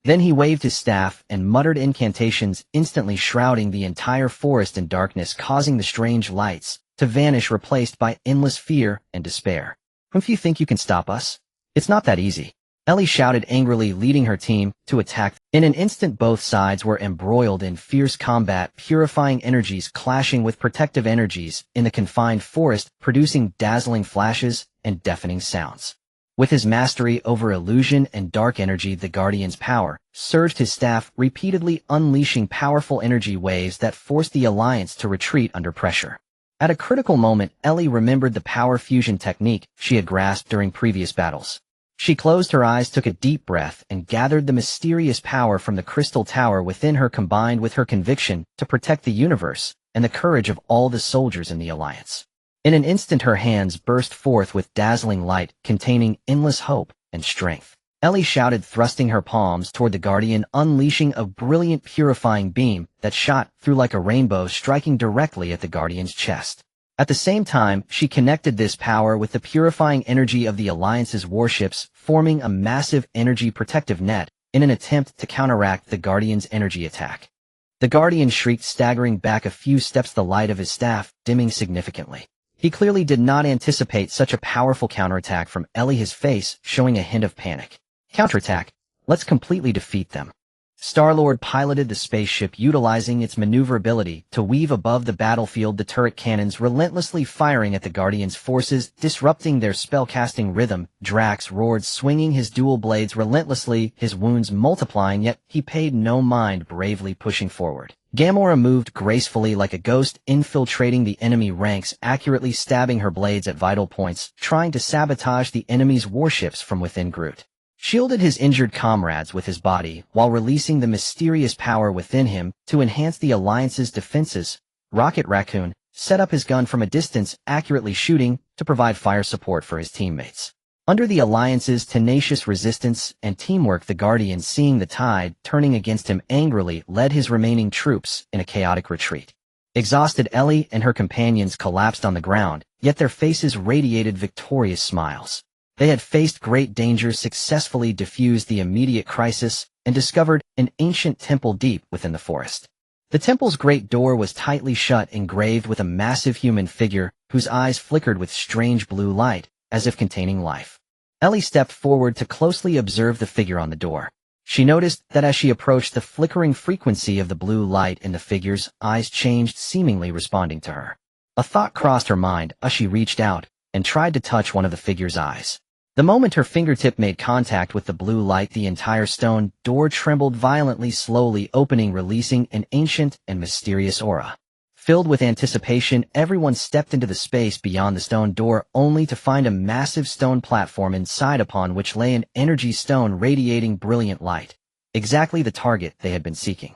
Then he waved his staff and muttered incantations, instantly shrouding the entire forest in darkness, causing the strange lights to vanish, replaced by endless fear and despair. If you think you can stop us, it's not that easy. Ellie shouted angrily, leading her team to attack. In an instant, both sides were embroiled in fierce combat, purifying energies clashing with protective energies in the confined forest, producing dazzling flashes and deafening sounds. With his mastery over illusion and dark energy, the Guardian's power surged, his staff repeatedly unleashing powerful energy waves that forced the Alliance to retreat under pressure. At a critical moment, Ellie remembered the power fusion technique she had grasped during previous battles. She closed her eyes, took a deep breath, and gathered the mysterious power from the crystal tower within her, combined with her conviction to protect the universe and the courage of all the soldiers in the Alliance. In an instant, her hands burst forth with dazzling light, containing endless hope and strength. Ellie shouted, thrusting her palms toward the Guardian, unleashing a brilliant purifying beam that shot through like a rainbow, striking directly at the Guardian's chest. At the same time, she connected this power with the purifying energy of the Alliance's warships, forming a massive energy protective net in an attempt to counteract the Guardian's energy attack. The Guardian shrieked, staggering back a few steps, the light of his staff dimming significantly. He clearly did not anticipate such a powerful counterattack from Ellie, his face showing a hint of panic. Counterattack? Let's completely defeat them. Star-Lord piloted the spaceship, utilizing its maneuverability to weave above the battlefield, the turret cannons relentlessly firing at the Guardian's forces, disrupting their spellcasting rhythm. Drax roared, swinging his dual blades relentlessly, his wounds multiplying, yet he paid no mind, bravely pushing forward. Gamora moved gracefully like a ghost, infiltrating the enemy ranks, accurately stabbing her blades at vital points, trying to sabotage the enemy's warships from within. Groot shielded his injured comrades with his body while releasing the mysterious power within him to enhance the Alliance's defenses. Rocket Raccoon set up his gun from a distance, accurately shooting to provide fire support for his teammates. Under the Alliance's tenacious resistance and teamwork, the Guardian, seeing the tide turning against him, angrily led his remaining troops in a chaotic retreat. Exhausted, Ellie and her companions collapsed on the ground, yet their faces radiated victorious smiles. They had faced great danger, successfully diffused the immediate crisis, and discovered an ancient temple deep within the forest. The temple's great door was tightly shut, engraved with a massive human figure whose eyes flickered with strange blue light, as if containing life. Ellie stepped forward to closely observe the figure on the door. She noticed that as she approached, the flickering frequency of the blue light in the figure's eyes changed, seemingly responding to her. A thought crossed her mind as she reached out and tried to touch one of the figure's eyes. The moment her fingertip made contact with the blue light, the entire stone door trembled violently, slowly opening, releasing an ancient and mysterious aura. Filled with anticipation, everyone stepped into the space beyond the stone door, only to find a massive stone platform inside, upon which lay an energy stone radiating brilliant light. Exactly the target they had been seeking.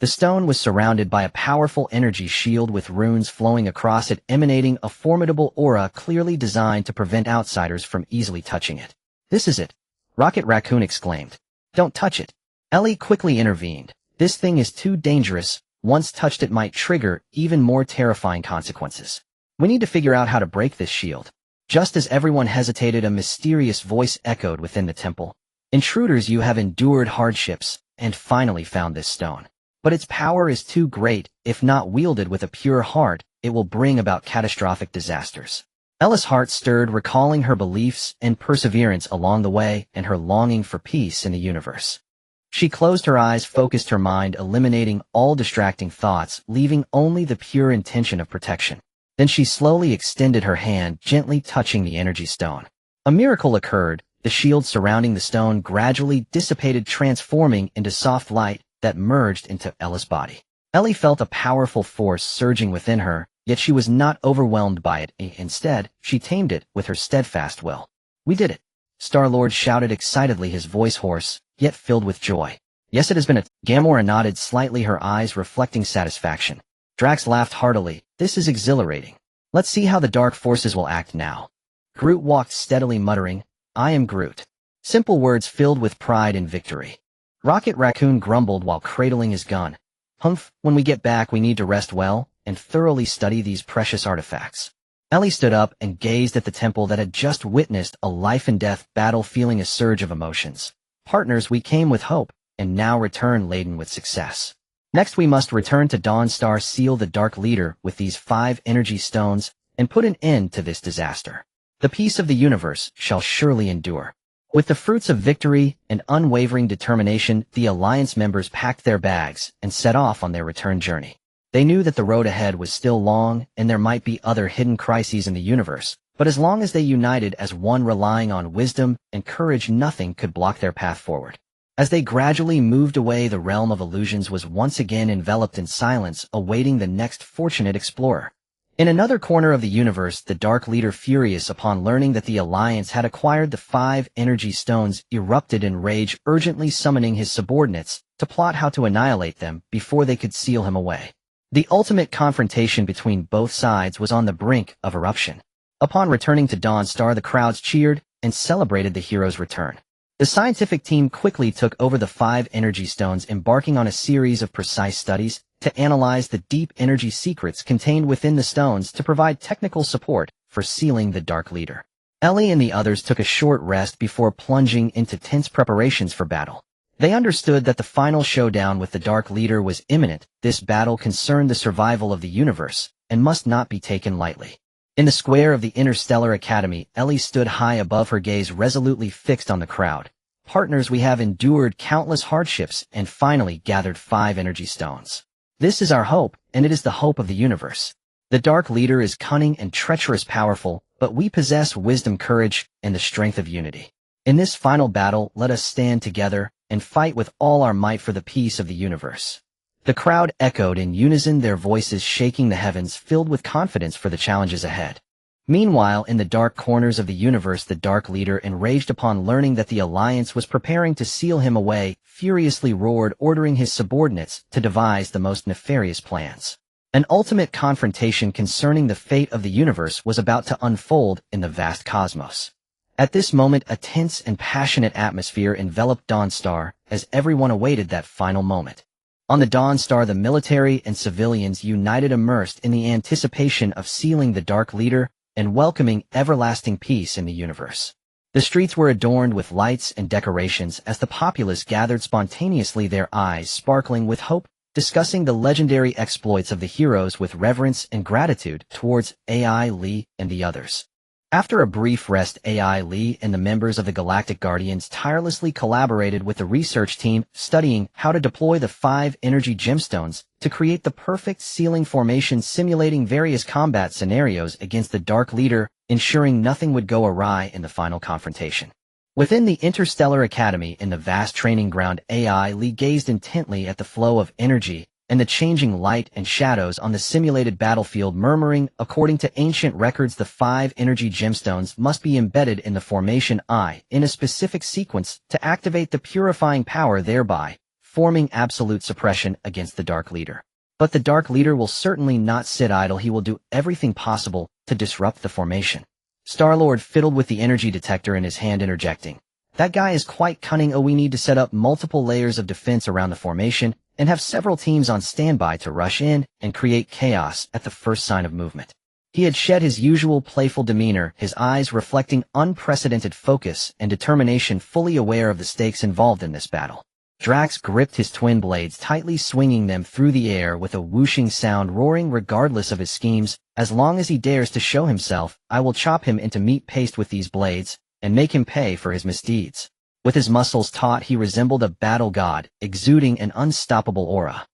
The stone was surrounded by a powerful energy shield with runes flowing across it, emanating a formidable aura clearly designed to prevent outsiders from easily touching it. "This is it," Rocket Raccoon exclaimed. "Don't touch it." Ellie quickly intervened. "This thing is too dangerous. Once touched, it might trigger even more terrifying consequences. We need to figure out how to break this shield." Just as everyone hesitated, a mysterious voice echoed within the temple. "Intruders, you have endured hardships and finally found this stone. But its power is too great. If not wielded with a pure heart, it will bring about catastrophic disasters." Ella's heart stirred, recalling her beliefs and perseverance along the way and her longing for peace in the universe. She closed her eyes, focused her mind, eliminating all distracting thoughts, leaving only the pure intention of protection. Then she slowly extended her hand, gently touching the energy stone. A miracle occurred. The shield surrounding the stone gradually dissipated, transforming into soft light that merged into Ella's body. Ellie felt a powerful force surging within her, yet she was not overwhelmed by it. Instead, she tamed it with her steadfast will. "We did it!" Star-Lord shouted excitedly, his voice hoarse, yet filled with joy. "Yes, it has been a—" Gamora nodded slightly, her eyes reflecting satisfaction. Drax laughed heartily. "This is exhilarating. Let's see how the dark forces will act now." Groot walked steadily, muttering, "I am Groot." Simple words filled with pride and victory. Rocket Raccoon grumbled while cradling his gun. "Humph, when we get back we need to rest well and thoroughly study these precious artifacts." Ellie stood up and gazed at the temple that had just witnessed a life-and-death battle, feeling a surge of emotions. "Partners, we came with hope, and now return laden with success. Next we must return to Dawnstar, seal the Dark Leader with these 5 energy stones, and put an end to this disaster. The peace of the universe shall surely endure. With the fruits of victory and unwavering determination, the Alliance members packed their bags and set off on their return journey. They knew that the road ahead was still long and there might be other hidden crises in the universe, but as long as they united as one, relying on wisdom and courage, nothing could block their path forward. As they gradually moved away, the realm of illusions was once again enveloped in silence, awaiting the next fortunate explorer. In another corner of the universe, the Dark Leader, furious upon learning that the Alliance had acquired the 5 energy stones, erupted in rage, urgently summoning his subordinates to plot how to annihilate them before they could seal him away. The ultimate confrontation between both sides was on the brink of eruption. Upon returning to Dawnstar, the crowds cheered and celebrated the hero's return. The scientific team quickly took over the 5 energy stones, embarking on a series of precise studies to analyze the deep energy secrets contained within the stones to provide technical support for sealing the Dark Leader. Ellie and the others took a short rest before plunging into tense preparations for battle. They understood that the final showdown with the Dark Leader was imminent. This battle concerned the survival of the universe and must not be taken lightly. In the square of the Interstellar Academy, Ellie stood high above, her gaze resolutely fixed on the crowd. Partners, we have endured countless hardships and finally gathered 5 energy stones. This is our hope, and it is the hope of the universe. The Dark Leader is cunning and treacherous, powerful, but we possess wisdom, courage, and the strength of unity. In this final battle, let us stand together and fight with all our might for the peace of the universe. The crowd echoed in unison, their voices shaking the heavens, filled with confidence for the challenges ahead. Meanwhile, in the dark corners of the universe, the Dark Leader, enraged upon learning that the Alliance was preparing to seal him away, furiously roared, ordering his subordinates to devise the most nefarious plans. An ultimate confrontation concerning the fate of the universe was about to unfold in the vast cosmos. At this moment, a tense and passionate atmosphere enveloped Dawnstar as everyone awaited that final moment. On the Dawnstar, the military and civilians united, immersed in the anticipation of sealing the Dark Leader and welcoming everlasting peace in the universe. The streets were adorned with lights and decorations as the populace gathered spontaneously, their eyes sparkling with hope, discussing the legendary exploits of the heroes with reverence and gratitude towards AI Lee and the others. After a brief rest, AI Lee and the members of the Galactic Guardians tirelessly collaborated with the research team, studying how to deploy the 5 energy gemstones to create the perfect sealing formation, simulating various combat scenarios against the Dark Leader, ensuring nothing would go awry in the final confrontation. Within the Interstellar Academy, in the vast training ground, AI Lee gazed intently at the flow of energy and the changing light and shadows on the simulated battlefield, murmuring, according to ancient records, the 5 energy gemstones must be embedded in the formation I in a specific sequence to activate the purifying power, thereby forming absolute suppression against the Dark Leader. But the Dark Leader will certainly not sit idle. He will do everything possible to disrupt the formation. Star-Lord fiddled with the energy detector in his hand, interjecting, "That guy is quite cunning. Oh, we need to set up multiple layers of defense around the formation and have several teams on standby to rush in and create chaos at the first sign of movement." He had shed his usual playful demeanor, his eyes reflecting unprecedented focus and determination, fully aware of the stakes involved in this battle. Drax gripped his twin blades tightly, swinging them through the air with a whooshing sound, roaring regardless of his schemes. "As long as he dares to show himself, I will chop him into meat paste with these blades and make him pay for his misdeeds." With his muscles taut, he resembled a battle god, exuding an unstoppable aura.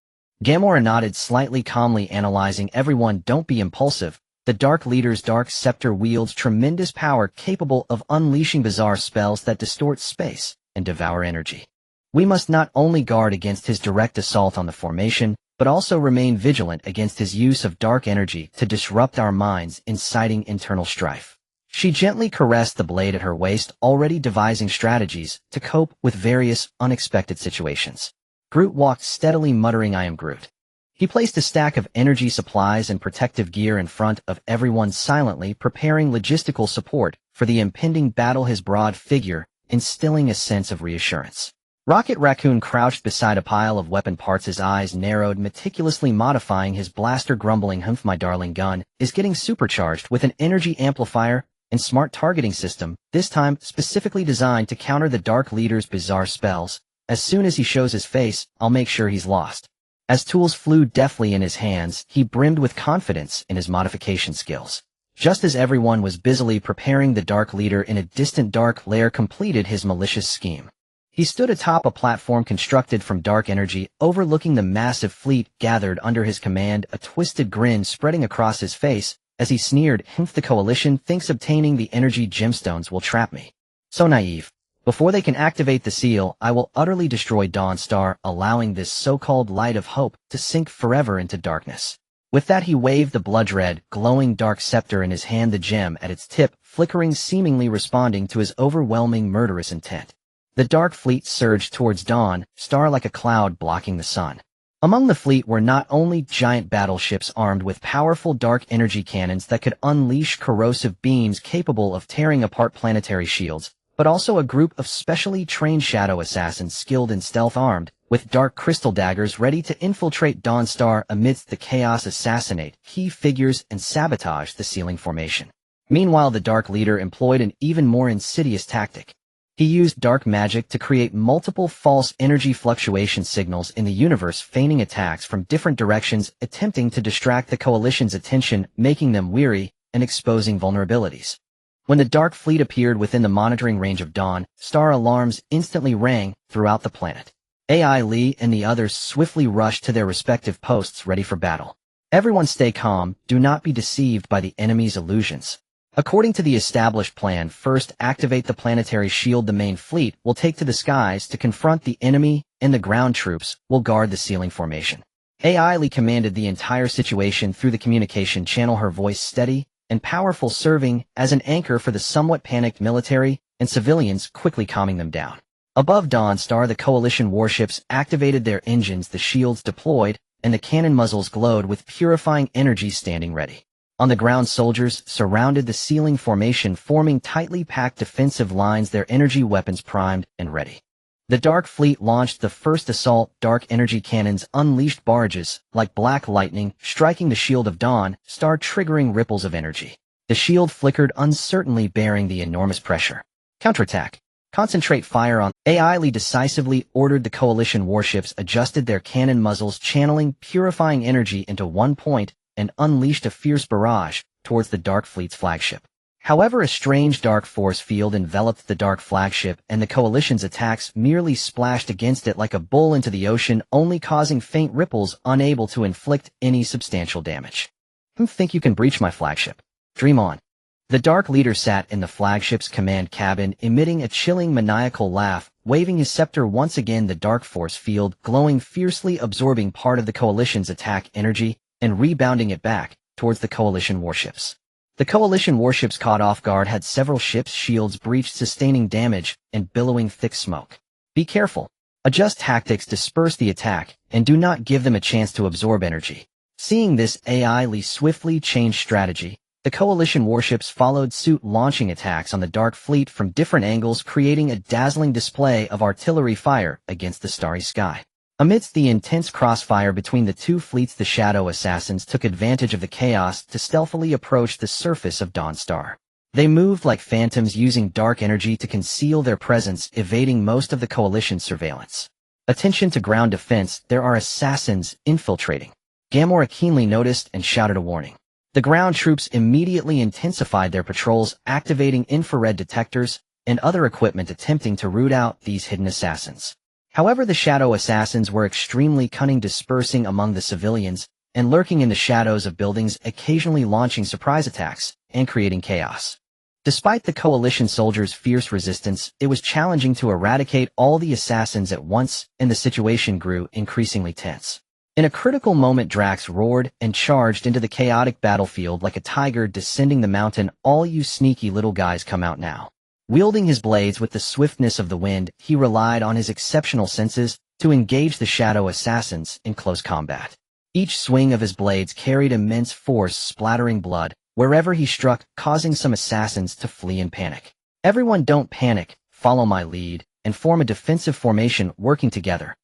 Gamora nodded slightly, calmly analyzing everyone. "Don't be impulsive. The Dark Leader's dark scepter wields tremendous power, capable of unleashing bizarre spells that distort space and devour energy. We must not only guard against his direct assault on the formation, but also remain vigilant against his use of dark energy to disrupt our minds, inciting internal strife." She gently caressed the blade at her waist, already devising strategies to cope with various unexpected situations. Groot walked steadily, muttering, "I am Groot." He placed a stack of energy supplies and protective gear in front of everyone, silently preparing logistical support for the impending battle, his broad figure instilling a sense of reassurance. Rocket Raccoon crouched beside a pile of weapon parts, his eyes narrowed, meticulously modifying his blaster, grumbling, "Humph, my darling gun is getting supercharged with an energy amplifier and smart targeting system, this time specifically designed to counter the Dark Leader's bizarre spells. As soon as he shows his face, I'll make sure he's lost. As tools flew deftly in his hands, he brimmed with confidence in his modification skills. Just as everyone was busily preparing, the Dark Leader in a distant dark lair completed his malicious scheme. He stood atop a platform constructed from dark energy, overlooking the massive fleet gathered under his command, a twisted grin spreading across his face as he sneered, "The Coalition thinks obtaining the energy gemstones will trap me. So naive. Before they can activate the seal, I will utterly destroy Dawnstar, allowing this so-called light of hope to sink forever into darkness." With that, he waved the blood-red, glowing dark scepter in his hand, the gem at its tip flickering, seemingly responding to his overwhelming murderous intent. The dark fleet surged towards Dawnstar like a cloud blocking the sun. Among the fleet were not only giant battleships armed with powerful dark energy cannons that could unleash corrosive beams capable of tearing apart planetary shields, but also a group of specially trained shadow assassins skilled in stealth, armed with dark crystal daggers ready to infiltrate Dawnstar amidst the chaos, assassinate key figures, and sabotage the sealing formation. Meanwhile, the Dark Leader employed an even more insidious tactic. He used dark magic to create multiple false energy fluctuation signals in the universe, feigning attacks from different directions, attempting to distract the Coalition's attention, making them weary, and exposing vulnerabilities. When the Dark Fleet appeared within the monitoring range of Dawnstar, alarms instantly rang throughout the planet. AI Lee and the others swiftly rushed to their respective posts, ready for battle. Everyone stay calm, do not be deceived by the enemy's illusions. According to the established plan, first activate the planetary shield. The main fleet will take to the skies to confront the enemy, and the ground troops will guard the sealing formation. AI Lee commanded the entire situation through the communication channel, her voice steady and powerful, serving as an anchor for the somewhat panicked military and civilians, quickly calming them down. Above Dawnstar, the Coalition warships activated their engines, the shields deployed, and the cannon muzzles glowed with purifying energy, standing ready. On the ground, soldiers surrounded the sealing formation, forming tightly packed defensive lines, their energy weapons primed and ready. The Dark Fleet launched the first assault. Dark energy cannons unleashed barges like black lightning, striking the shield of Dawnstar, triggering ripples of energy. The shield flickered uncertainly, bearing the enormous pressure. Counterattack. Concentrate fire on. AI Lee decisively ordered. The Coalition warships adjusted their cannon muzzles, channeling purifying energy into one point, and unleashed a fierce barrage towards the Dark Fleet's flagship. However, a strange dark force field enveloped the dark flagship, and the Coalition's attacks merely splashed against it like a bull into the ocean, only causing faint ripples, unable to inflict any substantial damage. "You think you can breach my flagship? Dream on." The Dark Leader sat in the flagship's command cabin, emitting a chilling, maniacal laugh, waving his scepter once again, the dark force field glowing fiercely, absorbing part of the Coalition's attack energy and rebounding it back towards the Coalition warships. The Coalition warships, caught off guard, had several ships' shields breached, sustaining damage and billowing thick smoke. Be careful. Adjust tactics, disperse the attack, and do not give them a chance to absorb energy. Seeing this, AI Lee swiftly changed strategy. The Coalition warships followed suit, launching attacks on the Dark Fleet from different angles, creating a dazzling display of artillery fire against the starry sky. Amidst the intense crossfire between the two fleets, the Shadow Assassins took advantage of the chaos to stealthily approach the surface of Dawnstar. They moved like phantoms, using dark energy to conceal their presence, evading most of the Coalition's surveillance. Attention to ground defense, there are assassins infiltrating. Gamora keenly noticed and shouted a warning. The ground troops immediately intensified their patrols, activating infrared detectors and other equipment, attempting to root out these hidden assassins. However, the Shadow Assassins were extremely cunning, dispersing among the civilians and lurking in the shadows of buildings, occasionally launching surprise attacks and creating chaos. Despite the Coalition soldiers' fierce resistance, it was challenging to eradicate all the assassins at once, and the situation grew increasingly tense. In a critical moment, Drax roared and charged into the chaotic battlefield like a tiger descending the mountain. "All you sneaky little guys, come out now." Wielding his blades with the swiftness of the wind, he relied on his exceptional senses to engage the Shadow Assassins in close combat. Each swing of his blades carried immense force, splattering blood wherever he struck, causing some assassins to flee in panic. "Everyone, don't panic, follow my lead, and form a defensive formation, working together."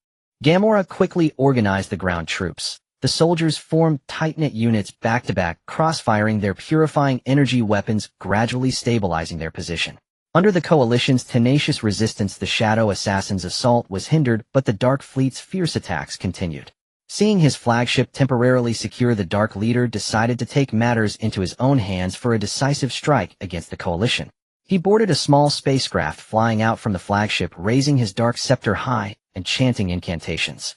Gamora quickly organized the ground troops. The soldiers formed tight-knit units back-to-back, cross-firing their purifying energy weapons, gradually stabilizing their position. Under the Coalition's tenacious resistance, the Shadow Assassin's assault was hindered, but the Dark Fleet's fierce attacks continued. Seeing his flagship temporarily secure, the Dark Leader decided to take matters into his own hands for a decisive strike against the Coalition. He boarded a small spacecraft flying out from the flagship, raising his dark scepter high and chanting incantations.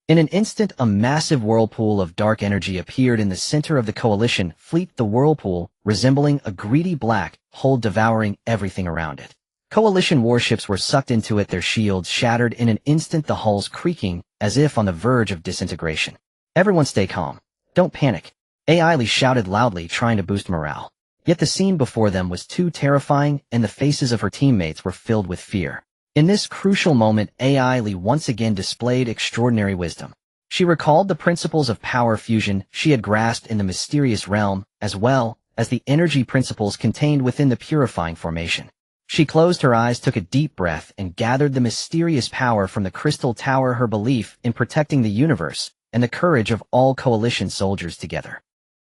In an instant, a massive whirlpool of dark energy appeared in the center of the Coalition fleet, the whirlpool resembling a greedy black hole devouring everything around it. Coalition warships were sucked into it, their shields shattered in an instant, the hulls creaking as if on the verge of disintegration. "Everyone stay calm. Don't panic," Ailey shouted loudly, trying to boost morale. Yet the scene before them was too terrifying, and the faces of her teammates were filled with fear. In this crucial moment, Ailey once again displayed extraordinary wisdom. She recalled the principles of power fusion she had grasped in the mysterious realm, as well as the energy principles contained within the purifying formation. She closed her eyes, took a deep breath, and gathered the mysterious power from the crystal tower, her belief in protecting the universe, and the courage of all Coalition soldiers together.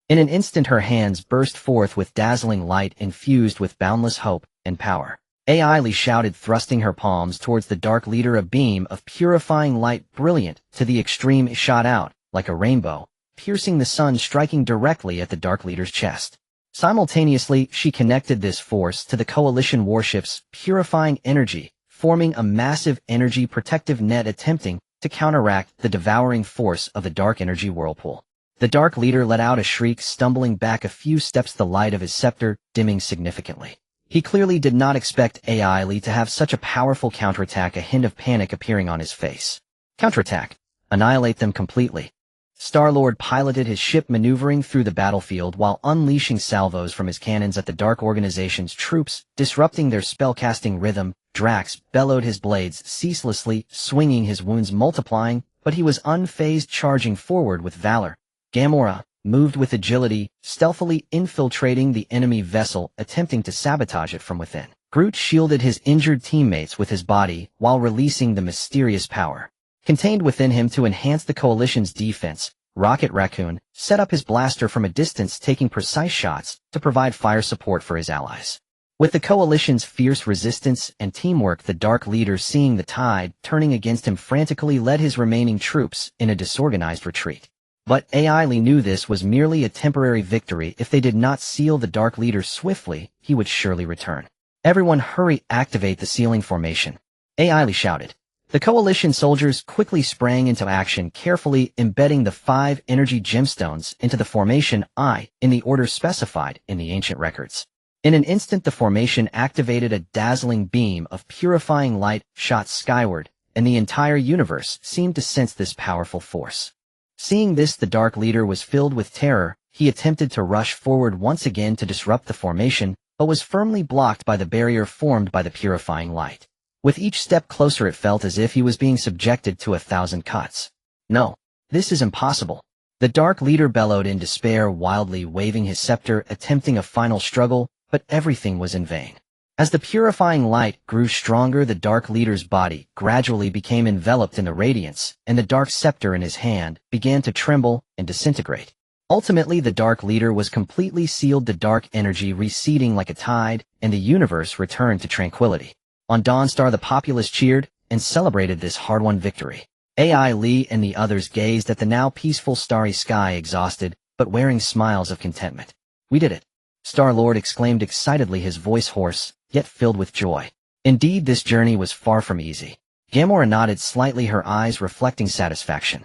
In an instant, her hands burst forth with dazzling light infused with boundless hope and power. Ailey shouted, thrusting her palms towards the Dark Leader. A beam of purifying light, brilliant to the extreme, shot out like a rainbow, piercing the sun, striking directly at the Dark Leader's chest. Simultaneously, she connected this force to the Coalition warship's purifying energy, forming a massive energy protective net, attempting to counteract the devouring force of the dark energy whirlpool. The Dark Leader let out a shriek, stumbling back a few steps, the light of his scepter dimming significantly. He clearly did not expect Ailey to have such a powerful counterattack, a hint of panic appearing on his face. "Counterattack. Annihilate them completely." Star-Lord piloted his ship, maneuvering through the battlefield while unleashing salvos from his cannons at the Dark Organization's troops, disrupting their spellcasting rhythm. Drax bellowed, his blades ceaselessly swinging, his wounds multiplying, but he was unfazed, charging forward with valor. Gamora moved with agility, stealthily infiltrating the enemy vessel, attempting to sabotage it from within. Groot shielded his injured teammates with his body while releasing the mysterious power contained within him to enhance the Coalition's defense. Rocket Raccoon set up his blaster from a distance, taking precise shots to provide fire support for his allies. With the Coalition's fierce resistance and teamwork, the Dark Leader, seeing the tide turning against him, frantically led his remaining troops in a disorganized retreat. But Ailey knew this was merely a temporary victory. If they did not seal the Dark Leader swiftly, he would surely return. "Everyone hurry, activate the sealing formation," Ailey shouted. The Coalition soldiers quickly sprang into action, carefully embedding the 5 energy gemstones into the formation I in the order specified in the ancient records. In an instant, the formation activated, a dazzling beam of purifying light shot skyward, and the entire universe seemed to sense this powerful force. Seeing this, the Dark Leader was filled with terror. He attempted to rush forward once again to disrupt the formation, but was firmly blocked by the barrier formed by the purifying light. With each step closer, it felt as if he was being subjected to 1,000 cuts. "No, this is impossible." The Dark Leader bellowed in despair, wildly waving his scepter, attempting a final struggle, but everything was in vain. As the purifying light grew stronger, the Dark Leader's body gradually became enveloped in the radiance, and the dark scepter in his hand began to tremble and disintegrate. Ultimately, the Dark Leader was completely sealed, the dark energy receding like a tide, and the universe returned to tranquility. On Dawnstar, the populace cheered and celebrated this hard-won victory. Ailey and the others gazed at the now peaceful starry sky, exhausted, but wearing smiles of contentment. "We did it," Star-Lord exclaimed excitedly, his voice hoarse, yet filled with joy. Indeed, this journey was far from easy. Gamora nodded slightly, her eyes reflecting satisfaction.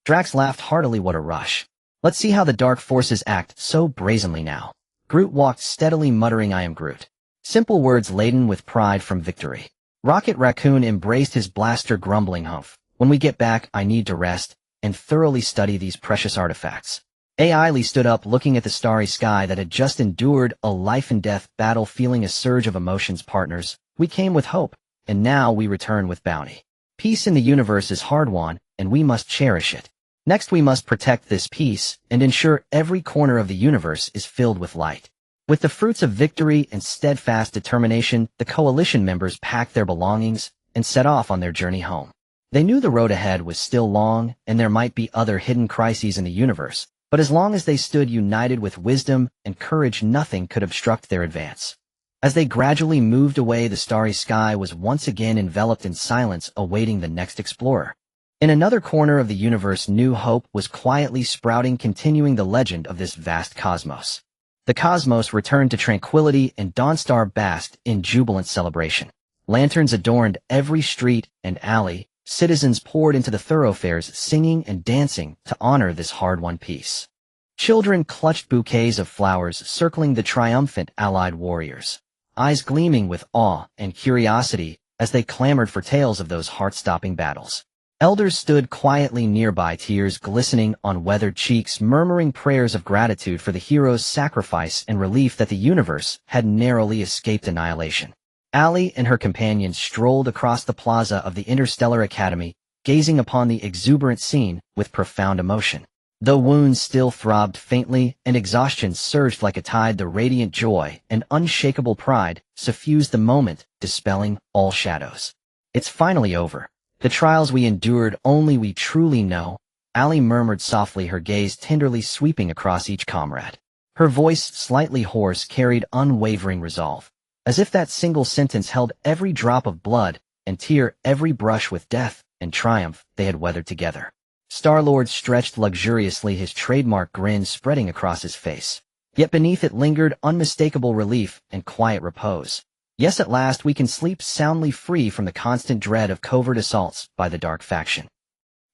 Drax laughed heartily. "What a rush. Let's see how the dark forces act so brazenly now." Groot walked steadily, muttering, "I am Groot." Simple words laden with pride from victory. Rocket Raccoon embraced his blaster, grumbling, "Humph. When we get back, I need to rest and thoroughly study these precious artifacts." Ailey stood up, looking at the starry sky that had just endured a life-and-death battle, feeling a surge of emotions. "Partners, we came with hope, and now we return with bounty. Peace in the universe is hard-won, and we must cherish it. Next, we must protect this peace and ensure every corner of the universe is filled with light." With the fruits of victory and steadfast determination, the Coalition members packed their belongings and set off on their journey home. They knew the road ahead was still long, and there might be other hidden crises in the universe, but as long as they stood united with wisdom and courage, nothing could obstruct their advance. As they gradually moved away, the starry sky was once again enveloped in silence, awaiting the next explorer. In another corner of the universe, new hope was quietly sprouting, continuing the legend of this vast cosmos. The cosmos returned to tranquility, and Dawnstar basked in jubilant celebration. Lanterns adorned every street and alley. Citizens poured into the thoroughfares, singing and dancing to honor this hard-won peace. Children clutched bouquets of flowers, circling the triumphant allied warriors, eyes gleaming with awe and curiosity as they clamored for tales of those heart-stopping battles. Elders stood quietly nearby, tears glistening on weathered cheeks, murmuring prayers of gratitude for the hero's sacrifice and relief that the universe had narrowly escaped annihilation. Allie and her companions strolled across the plaza of the Interstellar Academy, gazing upon the exuberant scene with profound emotion. Though wounds still throbbed faintly and exhaustion surged like a tide, the radiant joy and unshakable pride suffused the moment, dispelling all shadows. "It's finally over. The trials we endured, only we truly know," Allie murmured softly, her gaze tenderly sweeping across each comrade. Her voice, slightly hoarse, carried unwavering resolve, as if that single sentence held every drop of blood and tear, every brush with death and triumph they had weathered together. Star-Lord stretched luxuriously, his trademark grin spreading across his face. Yet beneath it lingered unmistakable relief and quiet repose. "Yes, at last we can sleep soundly, free from the constant dread of covert assaults by the dark faction.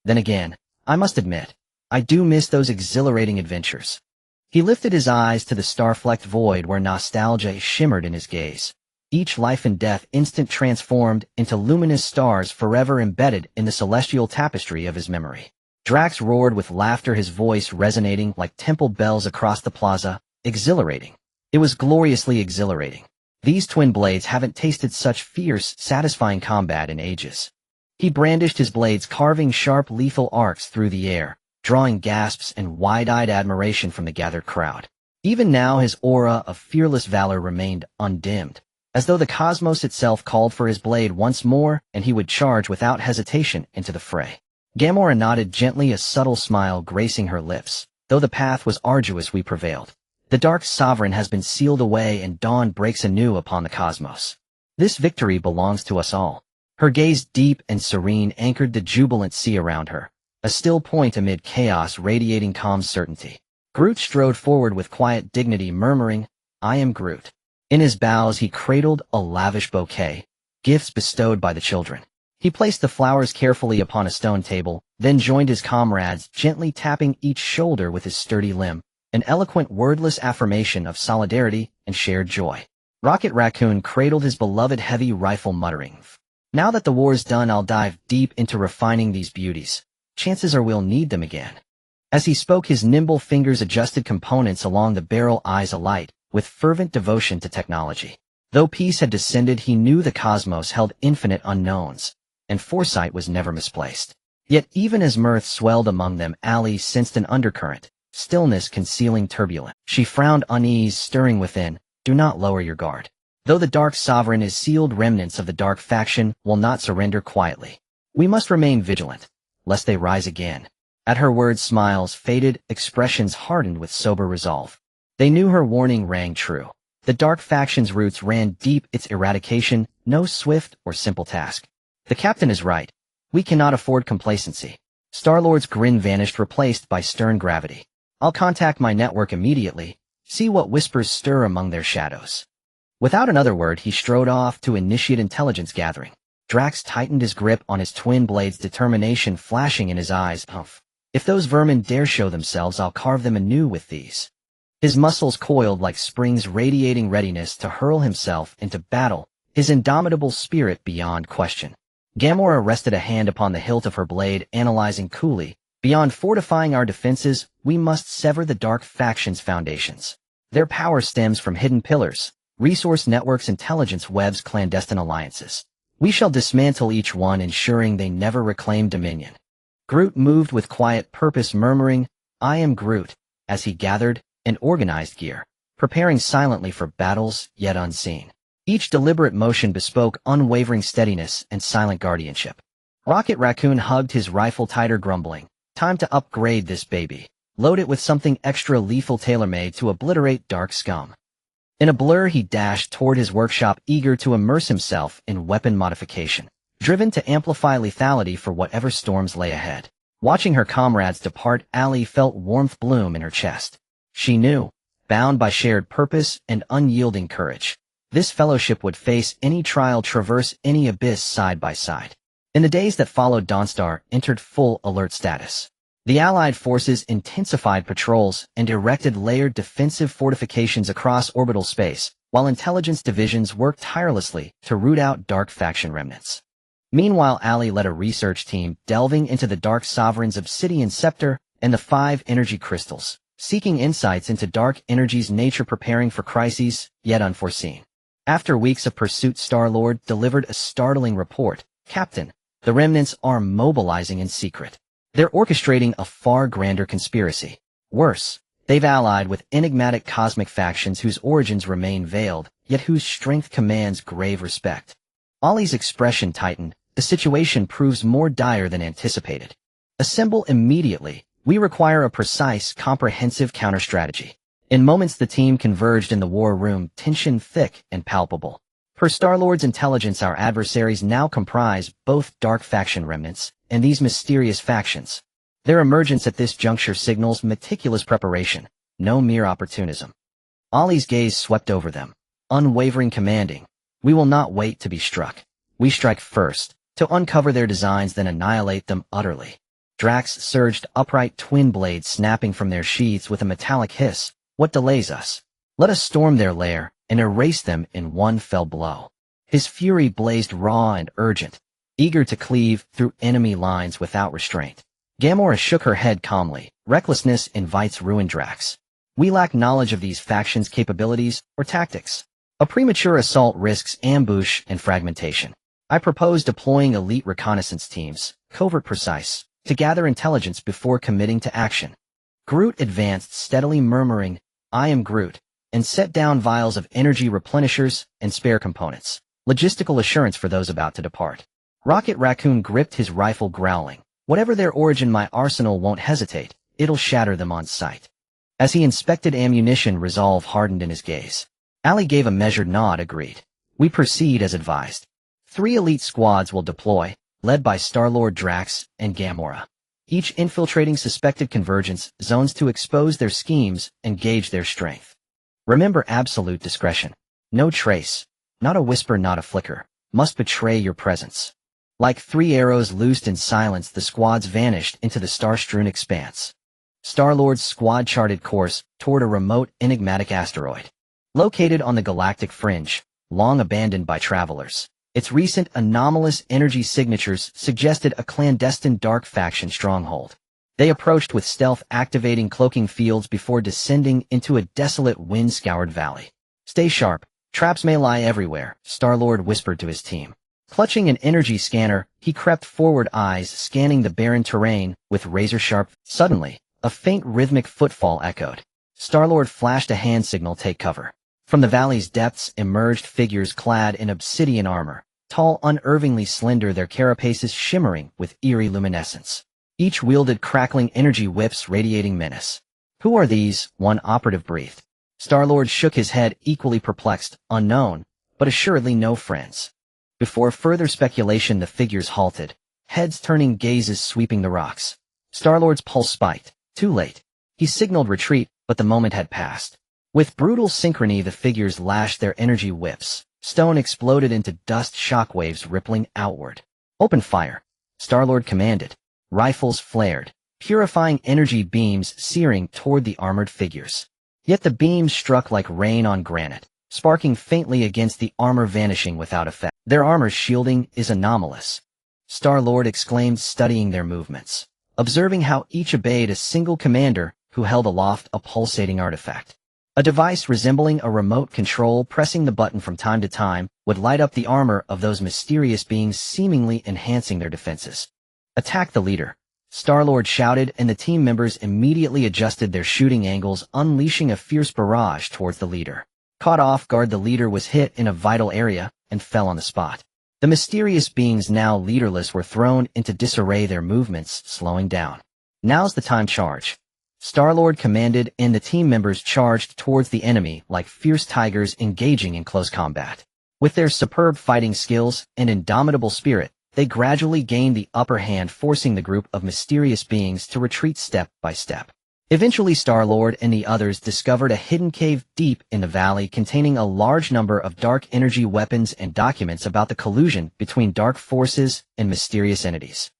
Then again, I must admit, I do miss those exhilarating adventures." He lifted his eyes to the star-flecked void where nostalgia shimmered in his gaze. Each life and death instant transformed into luminous stars, forever embedded in the celestial tapestry of his memory. Drax roared with laughter, his voice resonating like temple bells across the plaza. "Exhilarating. It was gloriously exhilarating. These twin blades haven't tasted such fierce, satisfying combat in ages." He brandished his blades, carving sharp, lethal arcs through the air, drawing gasps and wide-eyed admiration from the gathered crowd. Even now his aura of fearless valor remained undimmed, as though the cosmos itself called for his blade once more, and he would charge without hesitation into the fray. Gamora nodded gently, a subtle smile gracing her lips. "Though the path was arduous, we prevailed. The Dark Sovereign has been sealed away, and dawn breaks anew upon the cosmos. This victory belongs to us all." Her gaze, deep and serene, anchored the jubilant sea around her, a still point amid chaos, radiating calm certainty. Groot strode forward with quiet dignity, murmuring, "I am Groot." In his bows he cradled a lavish bouquet, gifts bestowed by the children. He placed the flowers carefully upon a stone table, then joined his comrades, gently tapping each shoulder with his sturdy limb, an eloquent wordless affirmation of solidarity and shared joy. Rocket Raccoon cradled his beloved heavy rifle, muttering, "Now that the war's done, I'll dive deep into refining these beauties. Chances are we'll need them again." As he spoke, his nimble fingers adjusted components along the barrel, eyes alight with fervent devotion to technology. Though peace had descended, he knew the cosmos held infinite unknowns, and foresight was never misplaced. Yet even as mirth swelled among them, Allie sensed an undercurrent, stillness concealing turbulence. She frowned, unease stirring within. "Do not lower your guard. Though the Dark Sovereign is sealed, remnants of the Dark faction will not surrender quietly. We must remain vigilant, lest they rise again." At her words, smiles faded, expressions hardened with sober resolve. They knew her warning rang true. The Dark faction's roots ran deep, its eradication no swift or simple task. "The captain is right. We cannot afford complacency." Star-Lord's grin vanished, replaced by stern gravity. "I'll contact my network immediately, see what whispers stir among their shadows." Without another word, he strode off to initiate intelligence gathering. Drax tightened his grip on his twin blades, determination flashing in his eyes. "Humph. If those vermin dare show themselves, I'll carve them anew with these." His muscles coiled like springs, radiating readiness to hurl himself into battle, his indomitable spirit beyond question. Gamora rested a hand upon the hilt of her blade, analyzing coolly. "Beyond fortifying our defenses, we must sever the Dark faction's foundations. Their power stems from hidden pillars, resource networks, intelligence webs, clandestine alliances. We shall dismantle each one, ensuring they never reclaim dominion." Groot moved with quiet purpose, murmuring, "I am Groot," as he gathered and organized gear, preparing silently for battles yet unseen. Each deliberate motion bespoke unwavering steadiness and silent guardianship. Rocket Raccoon hugged his rifle tighter, grumbling, "Time to upgrade this baby. Load it with something extra lethal, tailor-made to obliterate dark scum." In a blur, he dashed toward his workshop, eager to immerse himself in weapon modification, driven to amplify lethality for whatever storms lay ahead. Watching her comrades depart, Allie felt warmth bloom in her chest. She knew, bound by shared purpose and unyielding courage, this fellowship would face any trial, traverse any abyss side by side. In the days that followed, Dawnstar entered full alert status. The Allied forces intensified patrols and erected layered defensive fortifications across orbital space, while intelligence divisions worked tirelessly to root out dark faction remnants. Meanwhile, Allie led a research team delving into the Dark Sovereign's obsidian scepter and the 5 energy crystals, seeking insights into dark energy's nature, preparing for crises yet unforeseen. After weeks of pursuit, Star-Lord delivered a startling report. Captain, the remnants are mobilizing in secret. They're orchestrating a far grander conspiracy. Worse, they've allied with enigmatic cosmic factions whose origins remain veiled, yet whose strength commands grave respect. Ollie's expression tightened. The situation proves more dire than anticipated. Assemble immediately. We require a precise, comprehensive counter-strategy. In moments, the team converged in the war room, tension thick and palpable. Per Star-Lord's intelligence, our adversaries now comprise both dark faction remnants and these mysterious factions. Their emergence at this juncture signals meticulous preparation, no mere opportunism. Ollie's gaze swept over them, unwavering, commanding. We will not wait to be struck. We strike first, to uncover their designs, then annihilate them utterly. Drax surged upright, twin blades snapping from their sheaths with a metallic hiss. What delays us? Let us storm their lair and erase them in one fell blow. His fury blazed raw and urgent, eager to cleave through enemy lines without restraint. Gamora shook her head calmly. Recklessness invites ruin, Drax. We lack knowledge of these factions' capabilities or tactics. A premature assault risks ambush and fragmentation. I propose deploying elite reconnaissance teams, covert precise, to gather intelligence before committing to action. Groot advanced steadily, murmuring, I am Groot, and set down vials of energy replenishers and spare components. Logistical assurance for those about to depart. Rocket Raccoon gripped his rifle, growling, whatever their origin, my arsenal won't hesitate. It'll shatter them on sight. As he inspected ammunition, resolve hardened in his gaze. Allie gave a measured nod, agreed. We proceed as advised. 3 elite squads will deploy, led by Star-Lord, Drax, and Gamora, each infiltrating suspected convergence zones to expose their schemes and gauge their strength. Remember absolute discretion. No trace, not a whisper, not a flicker, must betray your presence. Like 3 arrows loosed in silence, the squads vanished into the star-strewn expanse. Star-Lord's squad charted course toward a remote, enigmatic asteroid. Located on the galactic fringe, long abandoned by travelers, its recent anomalous energy signatures suggested a clandestine dark faction stronghold. They approached with stealth, activating cloaking fields before descending into a desolate, wind-scoured valley. Stay sharp. Traps may lie everywhere, Star-Lord whispered to his team. Clutching an energy scanner, he crept forward, eyes scanning the barren terrain with razor-sharp. Suddenly, a faint rhythmic footfall echoed. Star-Lord flashed a hand signal, take cover. From the valley's depths emerged figures clad in obsidian armor, tall, unervingly slender, their carapaces shimmering with eerie luminescence. Each wielded crackling energy whips radiating menace. Who are these? One operative breathed. Star-Lord shook his head, equally perplexed. Unknown, but assuredly no friends. Before further speculation, the figures halted, heads turning, gazes sweeping the rocks. Star-Lord's pulse spiked. Too late. He signaled retreat, but the moment had passed. With brutal synchrony, the figures lashed their energy whips. Stone exploded into dust, shockwaves rippling outward. Open fire, Star-Lord commanded. Rifles flared, purifying energy beams searing toward the armored figures. Yet the beams struck like rain on granite, sparking faintly against the armor, vanishing without effect. Their armor's shielding is anomalous, Star-Lord exclaimed, studying their movements, observing how each obeyed a single commander who held aloft a pulsating artifact. A device resembling a remote control, pressing the button from time to time, would light up the armor of those mysterious beings, seemingly enhancing their defenses. Attack the leader, Star-Lord shouted, and the team members immediately adjusted their shooting angles, unleashing a fierce barrage towards the leader. Caught off guard, the leader was hit in a vital area and fell on the spot. The mysterious beings, now leaderless, were thrown into disarray, their movements slowing down. Now's the time, charge. Star-Lord commanded, and the team members charged towards the enemy like fierce tigers engaging in close combat. With their superb fighting skills and indomitable spirit, they gradually gained the upper hand, forcing the group of mysterious beings to retreat step by step. Eventually, Star-Lord and the others discovered a hidden cave deep in the valley containing a large number of dark energy weapons and documents about the collusion between dark forces and mysterious entities.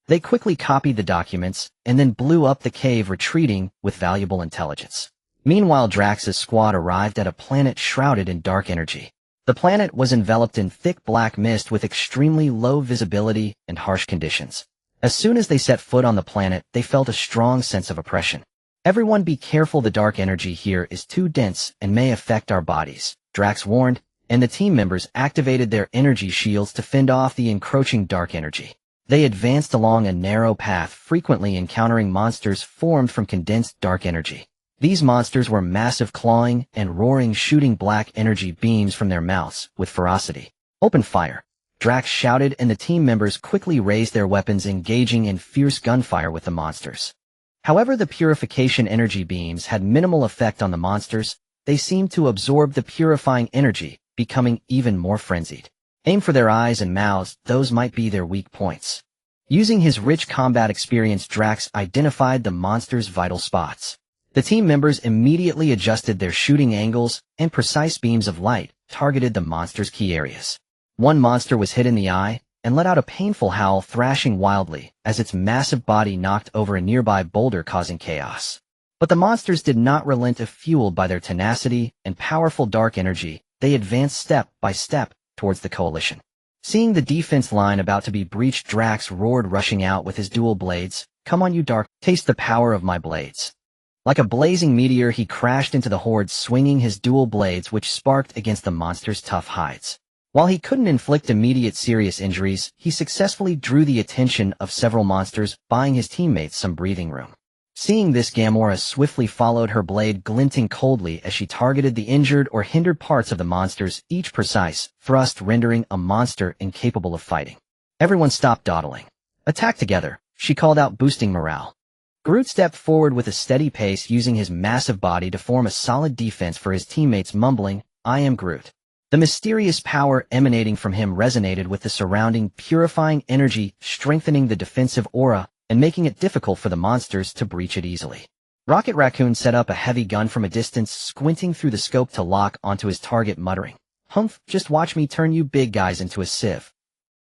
They quickly copied the documents and then blew up the cave, retreating with valuable intelligence. Meanwhile, Drax's squad arrived at a planet shrouded in dark energy. The planet was enveloped in thick black mist with extremely low visibility and harsh conditions. As soon as they set foot on the planet, they felt a strong sense of oppression. "Everyone be careful, the dark energy here is too dense and may affect our bodies," Drax warned, and the team members activated their energy shields to fend off the encroaching dark energy. They advanced along a narrow path, frequently encountering monsters formed from condensed dark energy. These monsters were massive, clawing and roaring, shooting black energy beams from their mouths with ferocity. "Open fire!" Drax shouted, and the team members quickly raised their weapons, engaging in fierce gunfire with the monsters. However, the purification energy beams had minimal effect on the monsters. They seemed to absorb the purifying energy, becoming even more frenzied. Aim for their eyes and mouths, those might be their weak points. Using his rich combat experience, Drax identified the monsters' vital spots. The team members immediately adjusted their shooting angles, and precise beams of light targeted the monsters' key areas. One monster was hit in the eye and let out a painful howl, thrashing wildly as its massive body knocked over a nearby boulder, causing chaos. But the monsters did not relent. Fueled by their tenacity and powerful dark energy, they advanced step by step towards the coalition. Seeing the defense line about to be breached, Drax roared, rushing out with his dual blades. "Come on, you dark, taste the power of my blades." Like a blazing meteor, he crashed into the horde, swinging his dual blades, which sparked against the monster's tough hides. While he couldn't inflict immediate serious injuries, he successfully drew the attention of several monsters, buying his teammates some breathing room. Seeing this, Gamora swiftly followed, her blade glinting coldly as she targeted the injured or hindered parts of the monsters, each precise thrust rendering a monster incapable of fighting. "Everyone stop dawdling. Attack together," she called out, boosting morale. Groot stepped forward with a steady pace, using his massive body to form a solid defense for his teammates, mumbling, "I am Groot." The mysterious power emanating from him resonated with the surrounding, purifying energy, strengthening the defensive aura and making it difficult for the monsters to breach it easily. Rocket Raccoon set up a heavy gun from a distance, squinting through the scope to lock onto his target, muttering, "Humph, just watch me turn you big guys into a sieve."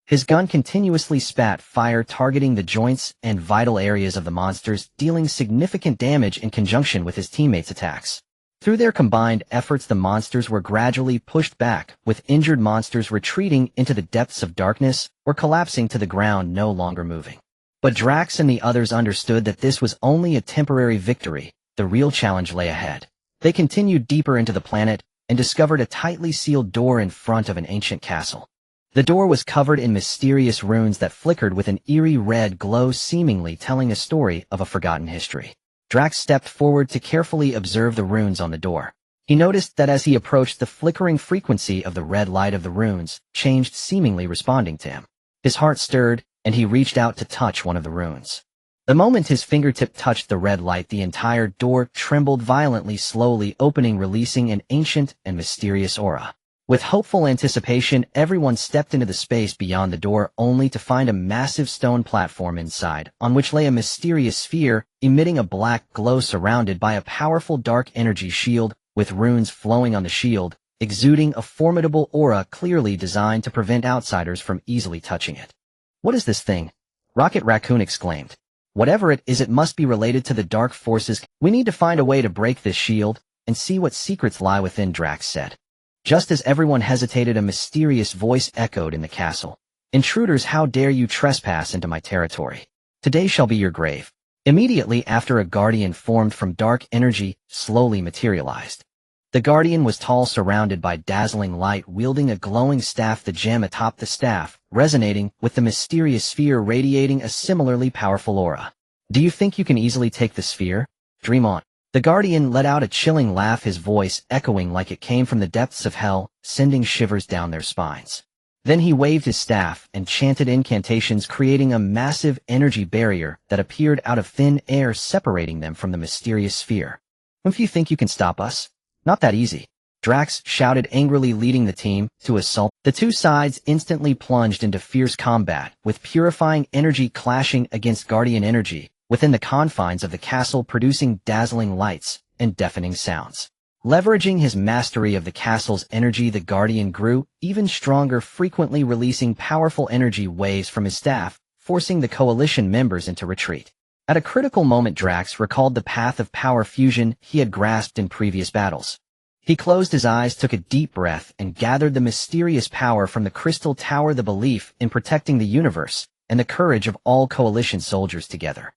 His gun continuously spat fire, targeting the joints and vital areas of the monsters, dealing significant damage in conjunction with his teammates' attacks. Through their combined efforts, the monsters were gradually pushed back, with injured monsters retreating into the depths of darkness or collapsing to the ground, no longer moving. But Drax and the others understood that this was only a temporary victory. The real challenge lay ahead. They continued deeper into the planet and discovered a tightly sealed door in front of an ancient castle. The door was covered in mysterious runes that flickered with an eerie red glow, seemingly telling a story of a forgotten history. Drax stepped forward to carefully observe the runes on the door. He noticed that as he approached, the flickering frequency of the red light of the runes changed, seemingly responding to him. His heart stirred, and he reached out to touch one of the runes. The moment his fingertip touched the red light, the entire door trembled violently, slowly opening, releasing an ancient and mysterious aura. With hopeful anticipation, everyone stepped into the space beyond the door, only to find a massive stone platform inside, on which lay a mysterious sphere, emitting a black glow surrounded by a powerful dark energy shield, with runes flowing on the shield, exuding a formidable aura clearly designed to prevent outsiders from easily touching it. "What is this thing?" Rocket Raccoon exclaimed. "Whatever it is, it must be related to the dark forces. We need to find a way to break this shield and see what secrets lie within," Drax said. Just as everyone hesitated, a mysterious voice echoed in the castle. "Intruders, how dare you trespass into my territory? Today shall be your grave." Immediately after, a guardian formed from dark energy slowly materialized. The guardian was tall, surrounded by dazzling light, wielding a glowing staff, the gem atop the staff resonating with the mysterious sphere, radiating a similarly powerful aura. "Do you think you can easily take the sphere? Dream on." The guardian let out a chilling laugh, his voice echoing like it came from the depths of hell, sending shivers down their spines. Then he waved his staff and chanted incantations, creating a massive energy barrier that appeared out of thin air, separating them from the mysterious sphere. "If you think you can stop us? Not that easy," Drax shouted angrily, leading the team to assault. The two sides instantly plunged into fierce combat, with purifying energy clashing against guardian energy within the confines of the castle, producing dazzling lights and deafening sounds. Leveraging his mastery of the castle's energy, the Guardian grew even stronger, frequently releasing powerful energy waves from his staff, forcing the coalition members into retreat. At a critical moment, Drax recalled the path of power fusion he had grasped in previous battles. He closed his eyes, took a deep breath, and gathered the mysterious power from the Crystal Tower, the belief in protecting the universe, and the courage of all coalition soldiers together.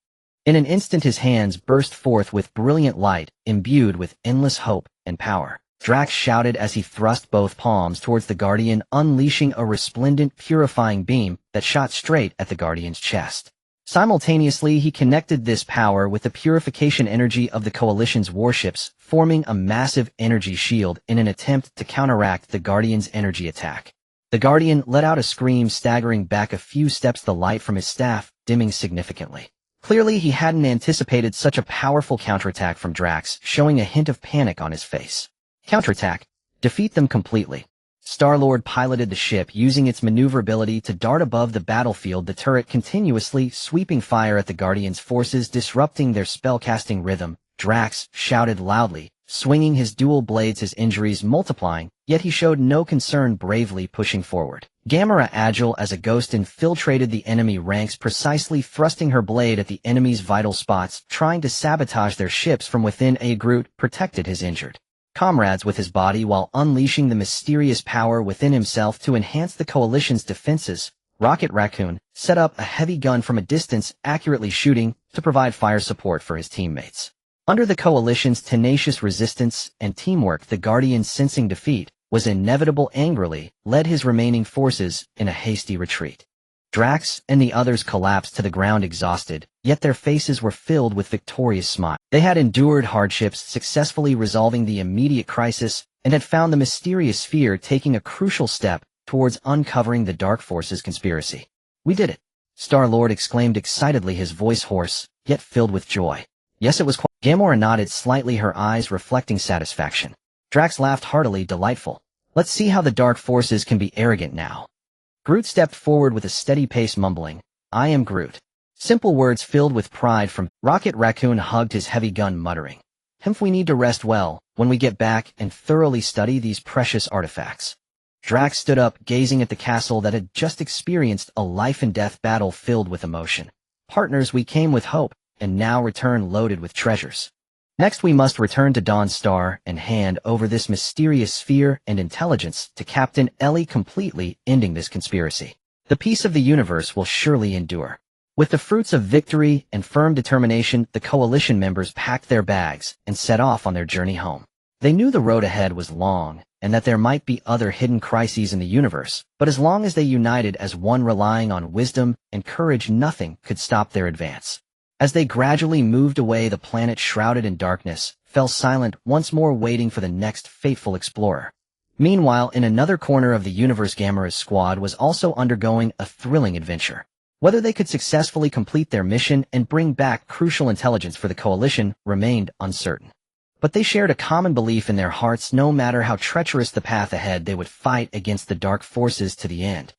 In an instant, his hands burst forth with brilliant light, imbued with endless hope and power. Drax shouted as he thrust both palms towards the Guardian, unleashing a resplendent, purifying beam that shot straight at the Guardian's chest. Simultaneously, he connected this power with the purification energy of the Coalition's warships, forming a massive energy shield in an attempt to counteract the Guardian's energy attack. The Guardian let out a scream, staggering back a few steps, the light from his staff dimming significantly. Clearly, he hadn't anticipated such a powerful counterattack from Drax, showing a hint of panic on his face. Counterattack. Defeat them completely. Star-Lord piloted the ship, using its maneuverability to dart above the battlefield, the turret continuously sweeping fire at the Guardian's forces, disrupting their spellcasting rhythm. Drax shouted loudly, swinging his dual blades, his injuries multiplying, yet he showed no concern, bravely pushing forward. Gamora, agile as a ghost, infiltrated the enemy ranks, precisely thrusting her blade at the enemy's vital spots, trying to sabotage their ships from within. Groot protected his injured comrades with his body while unleashing the mysterious power within himself to enhance the Coalition's defenses. Rocket Raccoon set up a heavy gun from a distance, accurately shooting to provide fire support for his teammates. Under the Coalition's tenacious resistance and teamwork, the Guardian, sensing defeat was inevitable, angrily led his remaining forces in a hasty retreat. Drax and the others collapsed to the ground, exhausted, yet their faces were filled with victorious smiles. They had endured hardships, successfully resolving the immediate crisis, and had found the mysterious sphere, taking a crucial step towards uncovering the Dark Force's conspiracy. "We did it!" Star-Lord exclaimed excitedly, his voice hoarse, yet filled with joy. "Yes, it was quite—" Gamora nodded slightly, her eyes reflecting satisfaction. Drax laughed heartily, delightful. "Let's see how the Dark Forces can be arrogant now." Groot stepped forward with a steady pace, mumbling, "I am Groot." Simple words filled with pride from Rocket Raccoon hugged his heavy gun, muttering, We need to rest well when we get back and thoroughly study these precious artifacts." Drax stood up, gazing at the castle that had just experienced a life-and-death battle filled with emotion. "Partners, we came with hope, and now return loaded with treasures. Next we must return to Dawn Star and hand over this mysterious sphere and intelligence to Captain Ellie, completely ending this conspiracy. The peace of the universe will surely endure." With the fruits of victory and firm determination, the Coalition members packed their bags and set off on their journey home. They knew the road ahead was long, and that there might be other hidden crises in the universe, but as long as they united as one, relying on wisdom and courage, nothing could stop their advance. As they gradually moved away, the planet, shrouded in darkness, fell silent, once more waiting for the next fateful explorer. Meanwhile, in another corner of the universe, Gamora's squad was also undergoing a thrilling adventure. Whether they could successfully complete their mission and bring back crucial intelligence for the Coalition remained uncertain. But they shared a common belief in their hearts: no matter how treacherous the path ahead, they would fight against the Dark Forces to the end.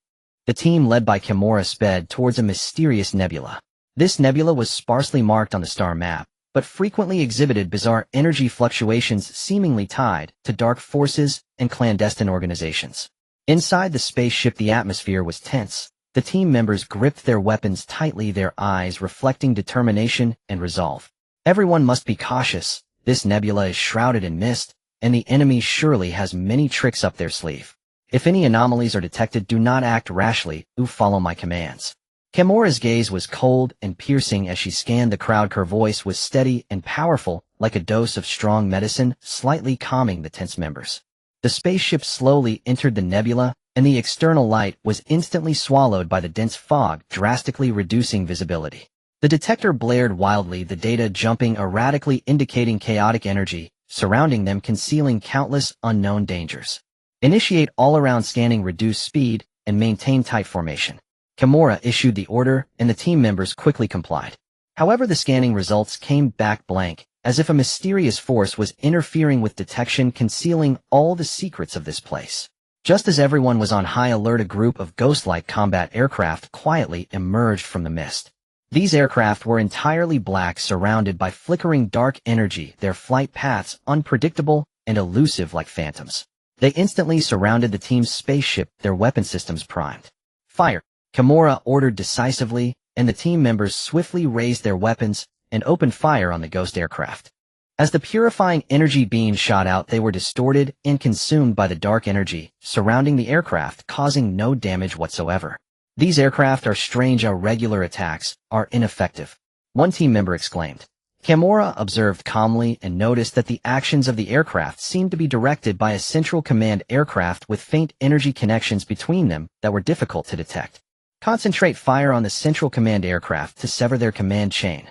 The team, led by Gamora, sped towards a mysterious nebula. This nebula was sparsely marked on the star map, but frequently exhibited bizarre energy fluctuations seemingly tied to dark forces and clandestine organizations. Inside the spaceship, the atmosphere was tense. The team members gripped their weapons tightly, their eyes reflecting determination and resolve. "Everyone must be cautious. This nebula is shrouded in mist, and the enemy surely has many tricks up their sleeve. If any anomalies are detected, do not act rashly. Follow my commands." Gamora's gaze was cold and piercing as she scanned the crowd. Her voice was steady and powerful, like a dose of strong medicine, slightly calming the tense members. The spaceship slowly entered the nebula, and the external light was instantly swallowed by the dense fog, drastically reducing visibility. The detector blared wildly, the data jumping erratically, indicating chaotic energy surrounding them, concealing countless unknown dangers. "Initiate all-around scanning. Reduce speed and maintain tight formation. Kimura issued the order, and the team members quickly complied. However, the scanning results came back blank, as if a mysterious force was interfering with detection, concealing all the secrets of this place. Just as everyone was on high alert, a group of ghost-like combat aircraft quietly emerged from the mist. These aircraft were entirely black, surrounded by flickering dark energy, their flight paths unpredictable and elusive like phantoms. They instantly surrounded the team's spaceship, their weapon systems primed. Fire! Kimura ordered decisively, and the team members swiftly raised their weapons and opened fire on the ghost aircraft. As the purifying energy beams shot out, they were distorted and consumed by the dark energy surrounding the aircraft, causing no damage whatsoever. These aircraft are strange. Our regular attacks are ineffective, one team member exclaimed. Kimura observed calmly and noticed that the actions of the aircraft seemed to be directed by a central command aircraft with faint energy connections between them that were difficult to detect. Concentrate fire on the central command aircraft to sever their command chain,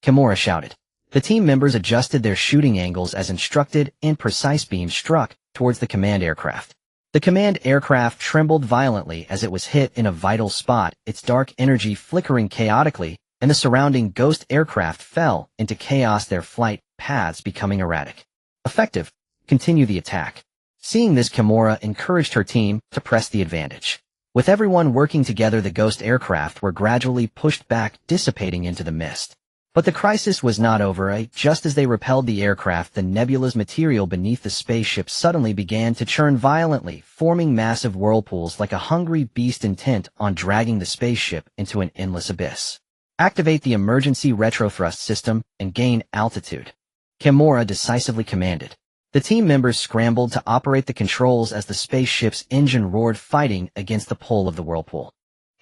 Kimura shouted. The team members adjusted their shooting angles as instructed, and precise beams struck towards the command aircraft. The command aircraft trembled violently as it was hit in a vital spot, its dark energy flickering chaotically, and the surrounding ghost aircraft fell into chaos, their flight paths becoming erratic. Effective. Continue the attack. Seeing this, Kimura encouraged her team to press the advantage. With everyone working together, the ghost aircraft were gradually pushed back, dissipating into the mist. But the crisis was not over. Just as they repelled the aircraft, the nebulous material beneath the spaceship suddenly began to churn violently, forming massive whirlpools like a hungry beast intent on dragging the spaceship into an endless abyss. Activate the emergency retrothrust system and gain altitude, Kimura decisively commanded. The team members scrambled to operate the controls as the spaceship's engine roared, fighting against the pull of the whirlpool.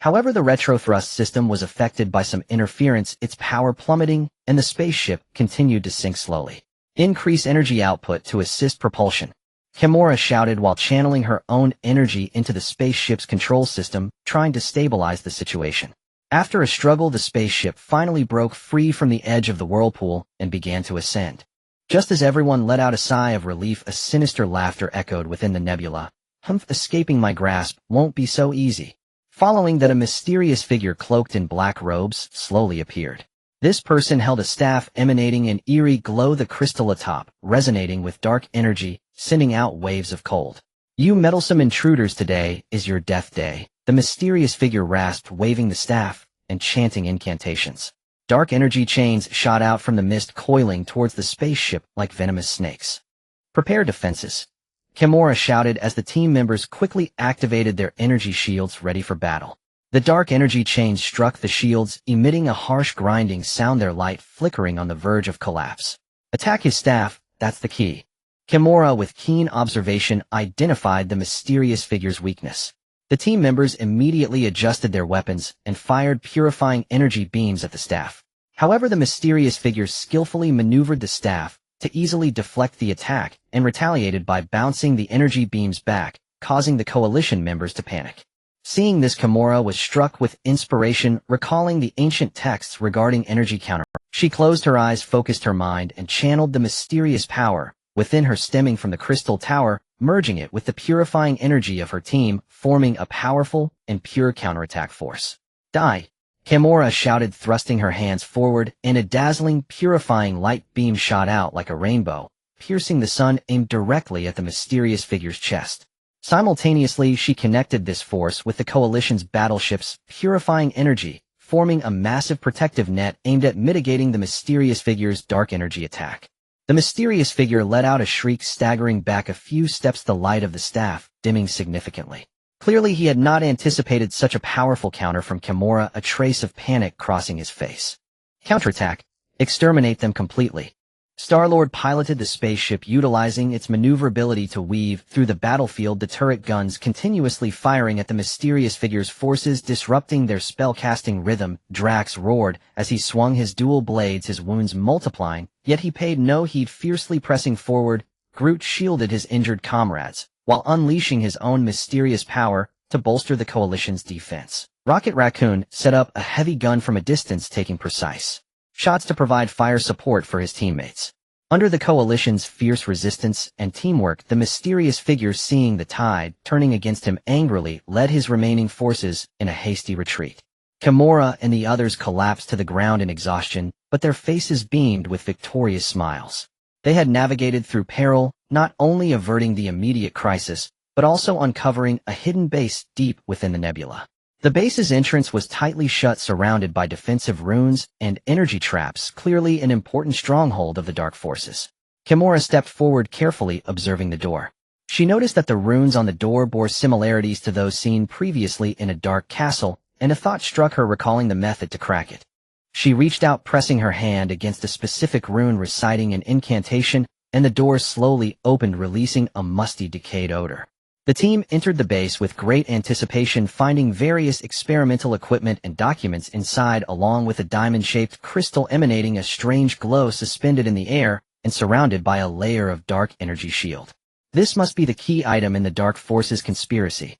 However, the retrothrust system was affected by some interference, its power plummeting, and the spaceship continued to sink slowly. Increase energy output to assist propulsion, Kimura shouted while channeling her own energy into the spaceship's control system, trying to stabilize the situation. After a struggle, the spaceship finally broke free from the edge of the whirlpool and began to ascend. Just as everyone let out a sigh of relief, a sinister laughter echoed within the nebula. Escaping my grasp won't be so easy. Following that, a mysterious figure cloaked in black robes slowly appeared. This person held a staff emanating an eerie glow, the crystal atop, resonating with dark energy, sending out waves of cold. You meddlesome intruders, today is your death day, the mysterious figure rasped, waving the staff and chanting incantations. Dark energy chains shot out from the mist, coiling towards the spaceship like venomous snakes. Prepare defenses, Kimura shouted as the team members quickly activated their energy shields, ready for battle. The dark energy chains struck the shields, emitting a harsh grinding sound, their light flickering on the verge of collapse. Attack his staff, that's the key. Kimura, with keen observation, identified the mysterious figure's weakness. The team members immediately adjusted their weapons and fired purifying energy beams at the staff. However, the mysterious figure skillfully maneuvered the staff to easily deflect the attack and retaliated by bouncing the energy beams back, causing the coalition members to panic. Seeing this, Kimura was struck with inspiration, recalling the ancient texts regarding energy counter. She closed her eyes, focused her mind, and channeled the mysterious power within her stemming from the crystal tower, merging it with the purifying energy of her team, forming a powerful and pure counterattack force. Die! Kimura shouted, thrusting her hands forward, and a dazzling, purifying light beam shot out like a rainbow, piercing the sun, aimed directly at the mysterious figure's chest. Simultaneously, she connected this force with the coalition's battleship's purifying energy, forming a massive protective net aimed at mitigating the mysterious figure's dark energy attack. The mysterious figure let out a shriek, staggering back a few steps, the light of the staff dimming significantly. Clearly, he had not anticipated such a powerful counter from Kimura, a trace of panic crossing his face. Counterattack. Exterminate them completely. Star-Lord piloted the spaceship, utilizing its maneuverability to weave through the battlefield, the turret guns continuously firing at the mysterious figure's forces, disrupting their spell-casting rhythm. Drax roared as he swung his dual blades, his wounds multiplying, yet he paid no heed, fiercely pressing forward. Groot shielded his injured comrades, while unleashing his own mysterious power to bolster the coalition's defense. Rocket Raccoon set up a heavy gun from a distance, taking precise shots to provide fire support for his teammates. Under the Coalition's fierce resistance and teamwork, the mysterious figure, seeing the tide turning against him angrily, led his remaining forces in a hasty retreat. Kimura and the others collapsed to the ground in exhaustion, but their faces beamed with victorious smiles. They had navigated through peril, not only averting the immediate crisis, but also uncovering a hidden base deep within the nebula. The base's entrance was tightly shut, surrounded by defensive runes and energy traps, clearly an important stronghold of the dark forces. Kimura stepped forward, carefully observing the door. She noticed that the runes on the door bore similarities to those seen previously in a dark castle, and a thought struck her, recalling the method to crack it. She reached out, pressing her hand against a specific rune, reciting an incantation, and the door slowly opened, releasing a musty, decayed odor. The team entered the base with great anticipation, finding various experimental equipment and documents inside, along with a diamond-shaped crystal emanating a strange glow suspended in the air and surrounded by a layer of dark energy shield. "This must be the key item in the Dark Forces conspiracy,"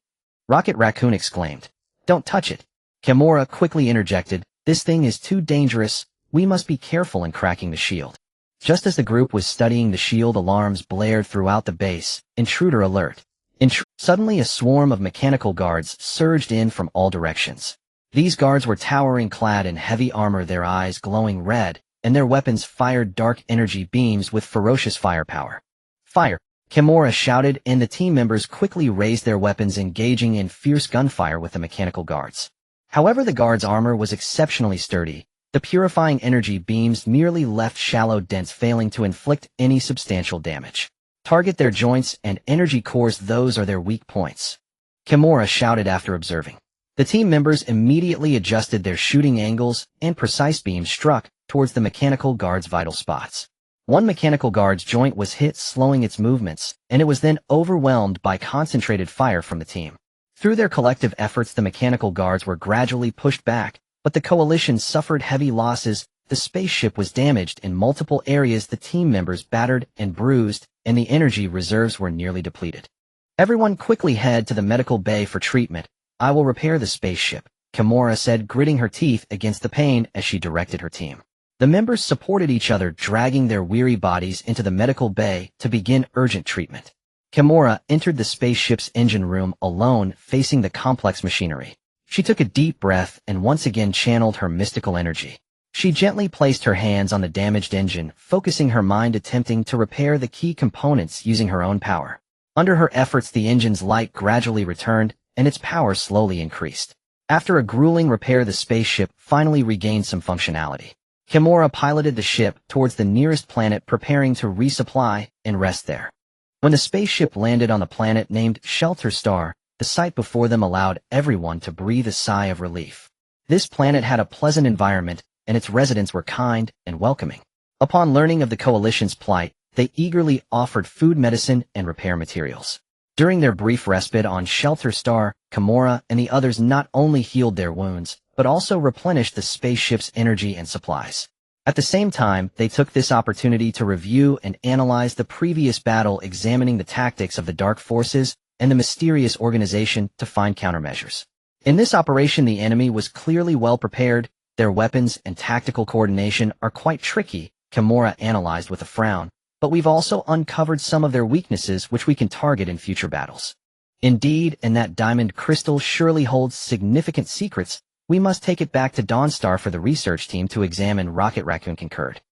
Rocket Raccoon exclaimed. "Don't touch it," Kimura quickly interjected. "This thing is too dangerous. We must be careful in cracking the shield." Just as the group was studying the shield, alarms blared throughout the base. "Intruder alert." Suddenly a swarm of mechanical guards surged in from all directions. These guards were towering, clad in heavy armor, their eyes glowing red, and their weapons fired dark energy beams with ferocious firepower. "Fire!" Kimura shouted, and the team members quickly raised their weapons, engaging in fierce gunfire with the mechanical guards. However, the guards' armor was exceptionally sturdy. The purifying energy beams merely left shallow dents, failing to inflict any substantial damage. "Target their joints and energy cores, those are their weak points," Kimura shouted after observing. The team members immediately adjusted their shooting angles, and precise beams struck towards the mechanical guard's vital spots. One mechanical guard's joint was hit, slowing its movements, and it was then overwhelmed by concentrated fire from the team. Through their collective efforts, the mechanical guards were gradually pushed back, but the Coalition suffered heavy losses. The spaceship was damaged in multiple areas, the team members battered and bruised, and the energy reserves were nearly depleted. "Everyone quickly head to the medical bay for treatment. I will repair the spaceship," Kimura said, gritting her teeth against the pain as she directed her team. The members supported each other, dragging their weary bodies into the medical bay to begin urgent treatment. Kimura entered the spaceship's engine room alone, facing the complex machinery. She took a deep breath and once again channeled her mystical energy. She gently placed her hands on the damaged engine, focusing her mind, attempting to repair the key components using her own power. Under her efforts, the engine's light gradually returned, and its power slowly increased. After a grueling repair, the spaceship finally regained some functionality. Kimura piloted the ship towards the nearest planet, preparing to resupply and rest there. When the spaceship landed on the planet named Shelter Star, the sight before them allowed everyone to breathe a sigh of relief. This planet had a pleasant environment, and its residents were kind and welcoming. Upon learning of the Coalition's plight, they eagerly offered food, medicine, and repair materials. During their brief respite on Shelter Star, Kimura and the others not only healed their wounds, but also replenished the spaceship's energy and supplies. At the same time, they took this opportunity to review and analyze the previous battle, examining the tactics of the Dark Forces and the mysterious organization to find countermeasures. In this operation, the enemy was clearly well prepared. "Their weapons and tactical coordination are quite tricky," Kimura analyzed with a frown, "but we've also uncovered some of their weaknesses which we can target in future battles." "Indeed, and that diamond crystal surely holds significant secrets. We must take it back to Dawnstar for the research team to examine," Rocket Raccoon concurred.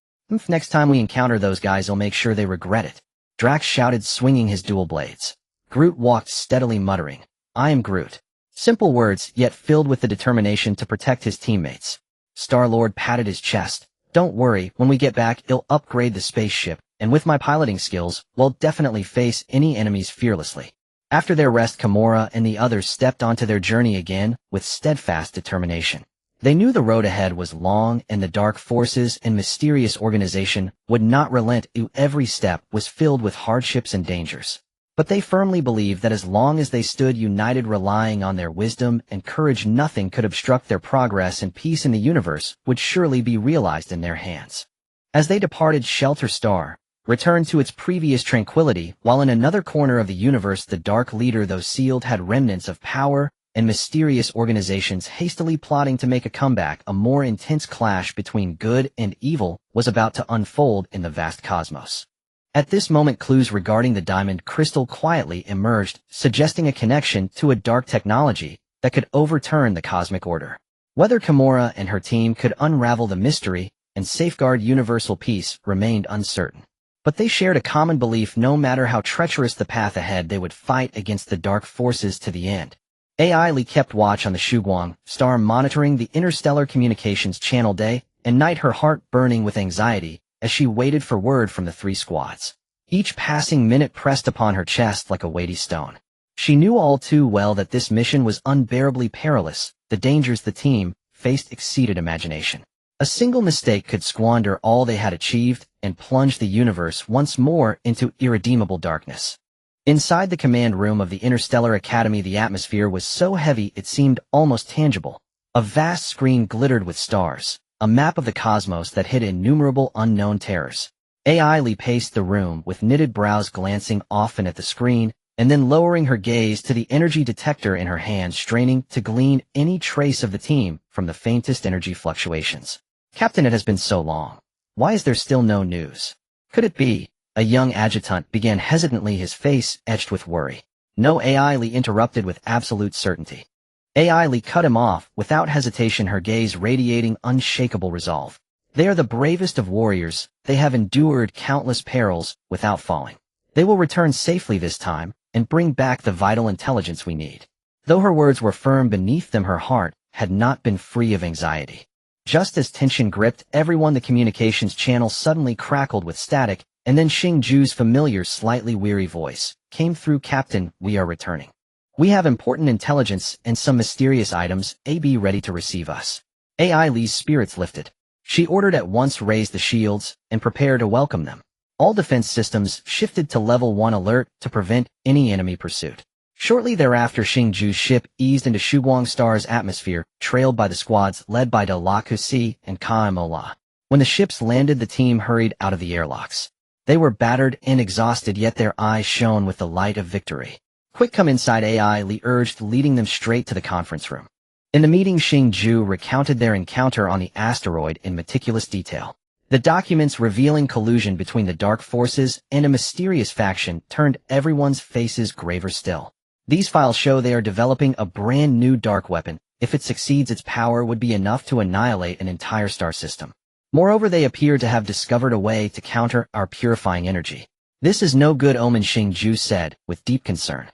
"Next time we encounter those guys, I'll make sure they regret it," Drax shouted, swinging his dual blades. Groot walked steadily, muttering, "I am Groot." Simple words, yet filled with the determination to protect his teammates. Star-Lord patted his chest. "Don't worry, when we get back, I'll upgrade the spaceship, and with my piloting skills, we'll definitely face any enemies fearlessly." After their rest, Kimura and the others stepped onto their journey again with steadfast determination. They knew the road ahead was long, and the Dark Forces and mysterious organization would not relent. Every step was filled with hardships and dangers. But they firmly believed that as long as they stood united, relying on their wisdom and courage, nothing could obstruct their progress, and peace in the universe would surely be realized in their hands. As they departed, Shelter Star returned to its previous tranquility, while in another corner of the universe, the Dark Leader, though sealed, had remnants of power and mysterious organizations hastily plotting to make a comeback. A more intense clash between good and evil was about to unfold in the vast cosmos. At this moment, clues regarding the diamond crystal quietly emerged, suggesting a connection to a dark technology that could overturn the cosmic order. Whether Kimura and her team could unravel the mystery and safeguard universal peace remained uncertain. But they shared a common belief: no matter how treacherous the path ahead, they would fight against the dark forces to the end. AI Li kept watch on the Shugong star, monitoring the interstellar communications channel day and night, her heart burning with anxiety as she waited for word from the three squads. Each passing minute pressed upon her chest like a weighty stone. She knew all too well that this mission was unbearably perilous. The dangers the team faced exceeded imagination. A single mistake could squander all they had achieved and plunge the universe once more into irredeemable darkness. Inside the command room of the Interstellar Academy, the atmosphere was so heavy it seemed almost tangible. A vast screen glittered with stars, a map of the cosmos that hid innumerable unknown terrors. AI Li paced the room with knitted brows, glancing often at the screen, and then lowering her gaze to the energy detector in her hand, straining to glean any trace of the team from the faintest energy fluctuations. "Captain, it has been so long. Why is there still no news? Could it be?" A young adjutant began hesitantly, his face etched with worry. "No," AI Li interrupted with absolute certainty. AI Li cut him off without hesitation, her gaze radiating unshakable resolve. "They are the bravest of warriors. They have endured countless perils without falling. They will return safely this time and bring back the vital intelligence we need." Though her words were firm beneath them, her heart had not been free of anxiety. Just as tension gripped everyone, the communications channel suddenly crackled with static, and then Xing Ju's familiar, slightly weary voice came through. "Captain, we are returning. We have important intelligence and some mysterious items. Be ready to receive us." AI Li's spirits lifted. She ordered at once raise the shields and prepare to welcome them. All defense systems shifted to level 1 alert to prevent any enemy pursuit. Shortly thereafter, Xing Ju's ship eased into Shugong Star's atmosphere, trailed by the squads led by De La Cuisine and Kaimola. When the ships landed, the team hurried out of the airlocks. They were battered and exhausted, yet their eyes shone with the light of victory. "Quick, come inside," AI Li urged, leading them straight to the conference room. In the meeting, Xing Ju recounted their encounter on the asteroid in meticulous detail. The documents revealing collusion between the dark forces and a mysterious faction turned everyone's faces graver still. These files show they are developing a brand new dark weapon. If it succeeds, its power would be enough to annihilate an entire star system. Moreover, they appear to have discovered a way to counter our purifying energy. "This is no good omen," Xing Ju said with deep concern.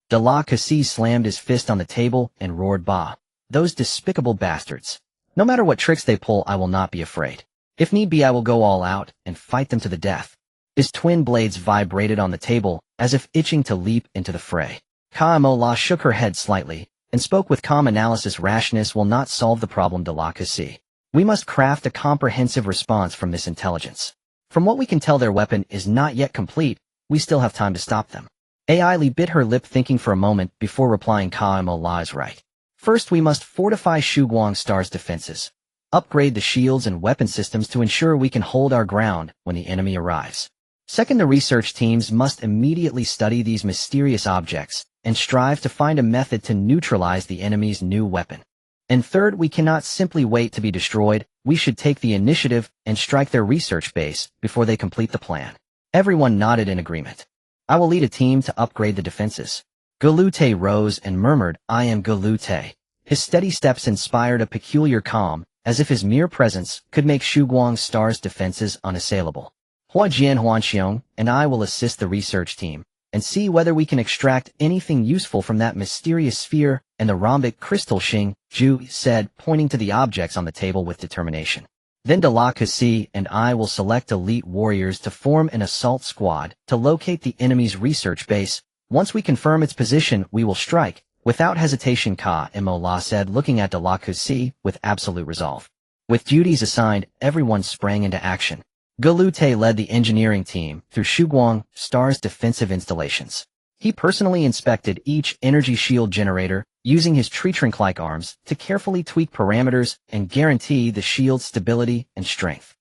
De La Cuisine slammed his fist on the table and roared, "Bah! Those despicable bastards! No matter what tricks they pull, I will not be afraid. If need be, I will go all out and fight them to the death." His twin blades vibrated on the table as if itching to leap into the fray. Kaimola shook her head slightly and spoke with calm analysis. "Rashness will not solve the problem, De La Cuisine. We must craft a comprehensive response from this intelligence. From what we can tell, their weapon is not yet complete. We still have time to stop them." AI Li bit her lip, thinking for a moment before replying. "Kaimola is right. First, we must fortify Shugong Star's defenses. Upgrade the shields and weapon systems to ensure we can hold our ground when the enemy arrives. Second, the research teams must immediately study these mysterious objects and strive to find a method to neutralize the enemy's new weapon. And third, we cannot simply wait to be destroyed. We should take the initiative and strike their research base before they complete the plan." Everyone nodded in agreement. "I will lead a team to upgrade the defenses." Galute rose and murmured, "I am Galute." His steady steps inspired a peculiar calm, as if his mere presence could make Shugong Star's defenses unassailable. "Huajian Huanxiong and I will assist the research team and see whether we can extract anything useful from that mysterious sphere and the rhombic crystal," Xing Ju said, pointing to the objects on the table with determination. "Then De La Cuisine and I will select elite warriors to form an assault squad to locate the enemy's research base. Once we confirm its position, we will strike." Without hesitation, Kaimola said, looking at De La Cuisine with absolute resolve. With duties assigned, everyone sprang into action. Galute led the engineering team through Shugong Star's defensive installations. He personally inspected each energy shield generator, using his tree-trunk-like arms to carefully tweak parameters and guarantee the shield's stability and strength.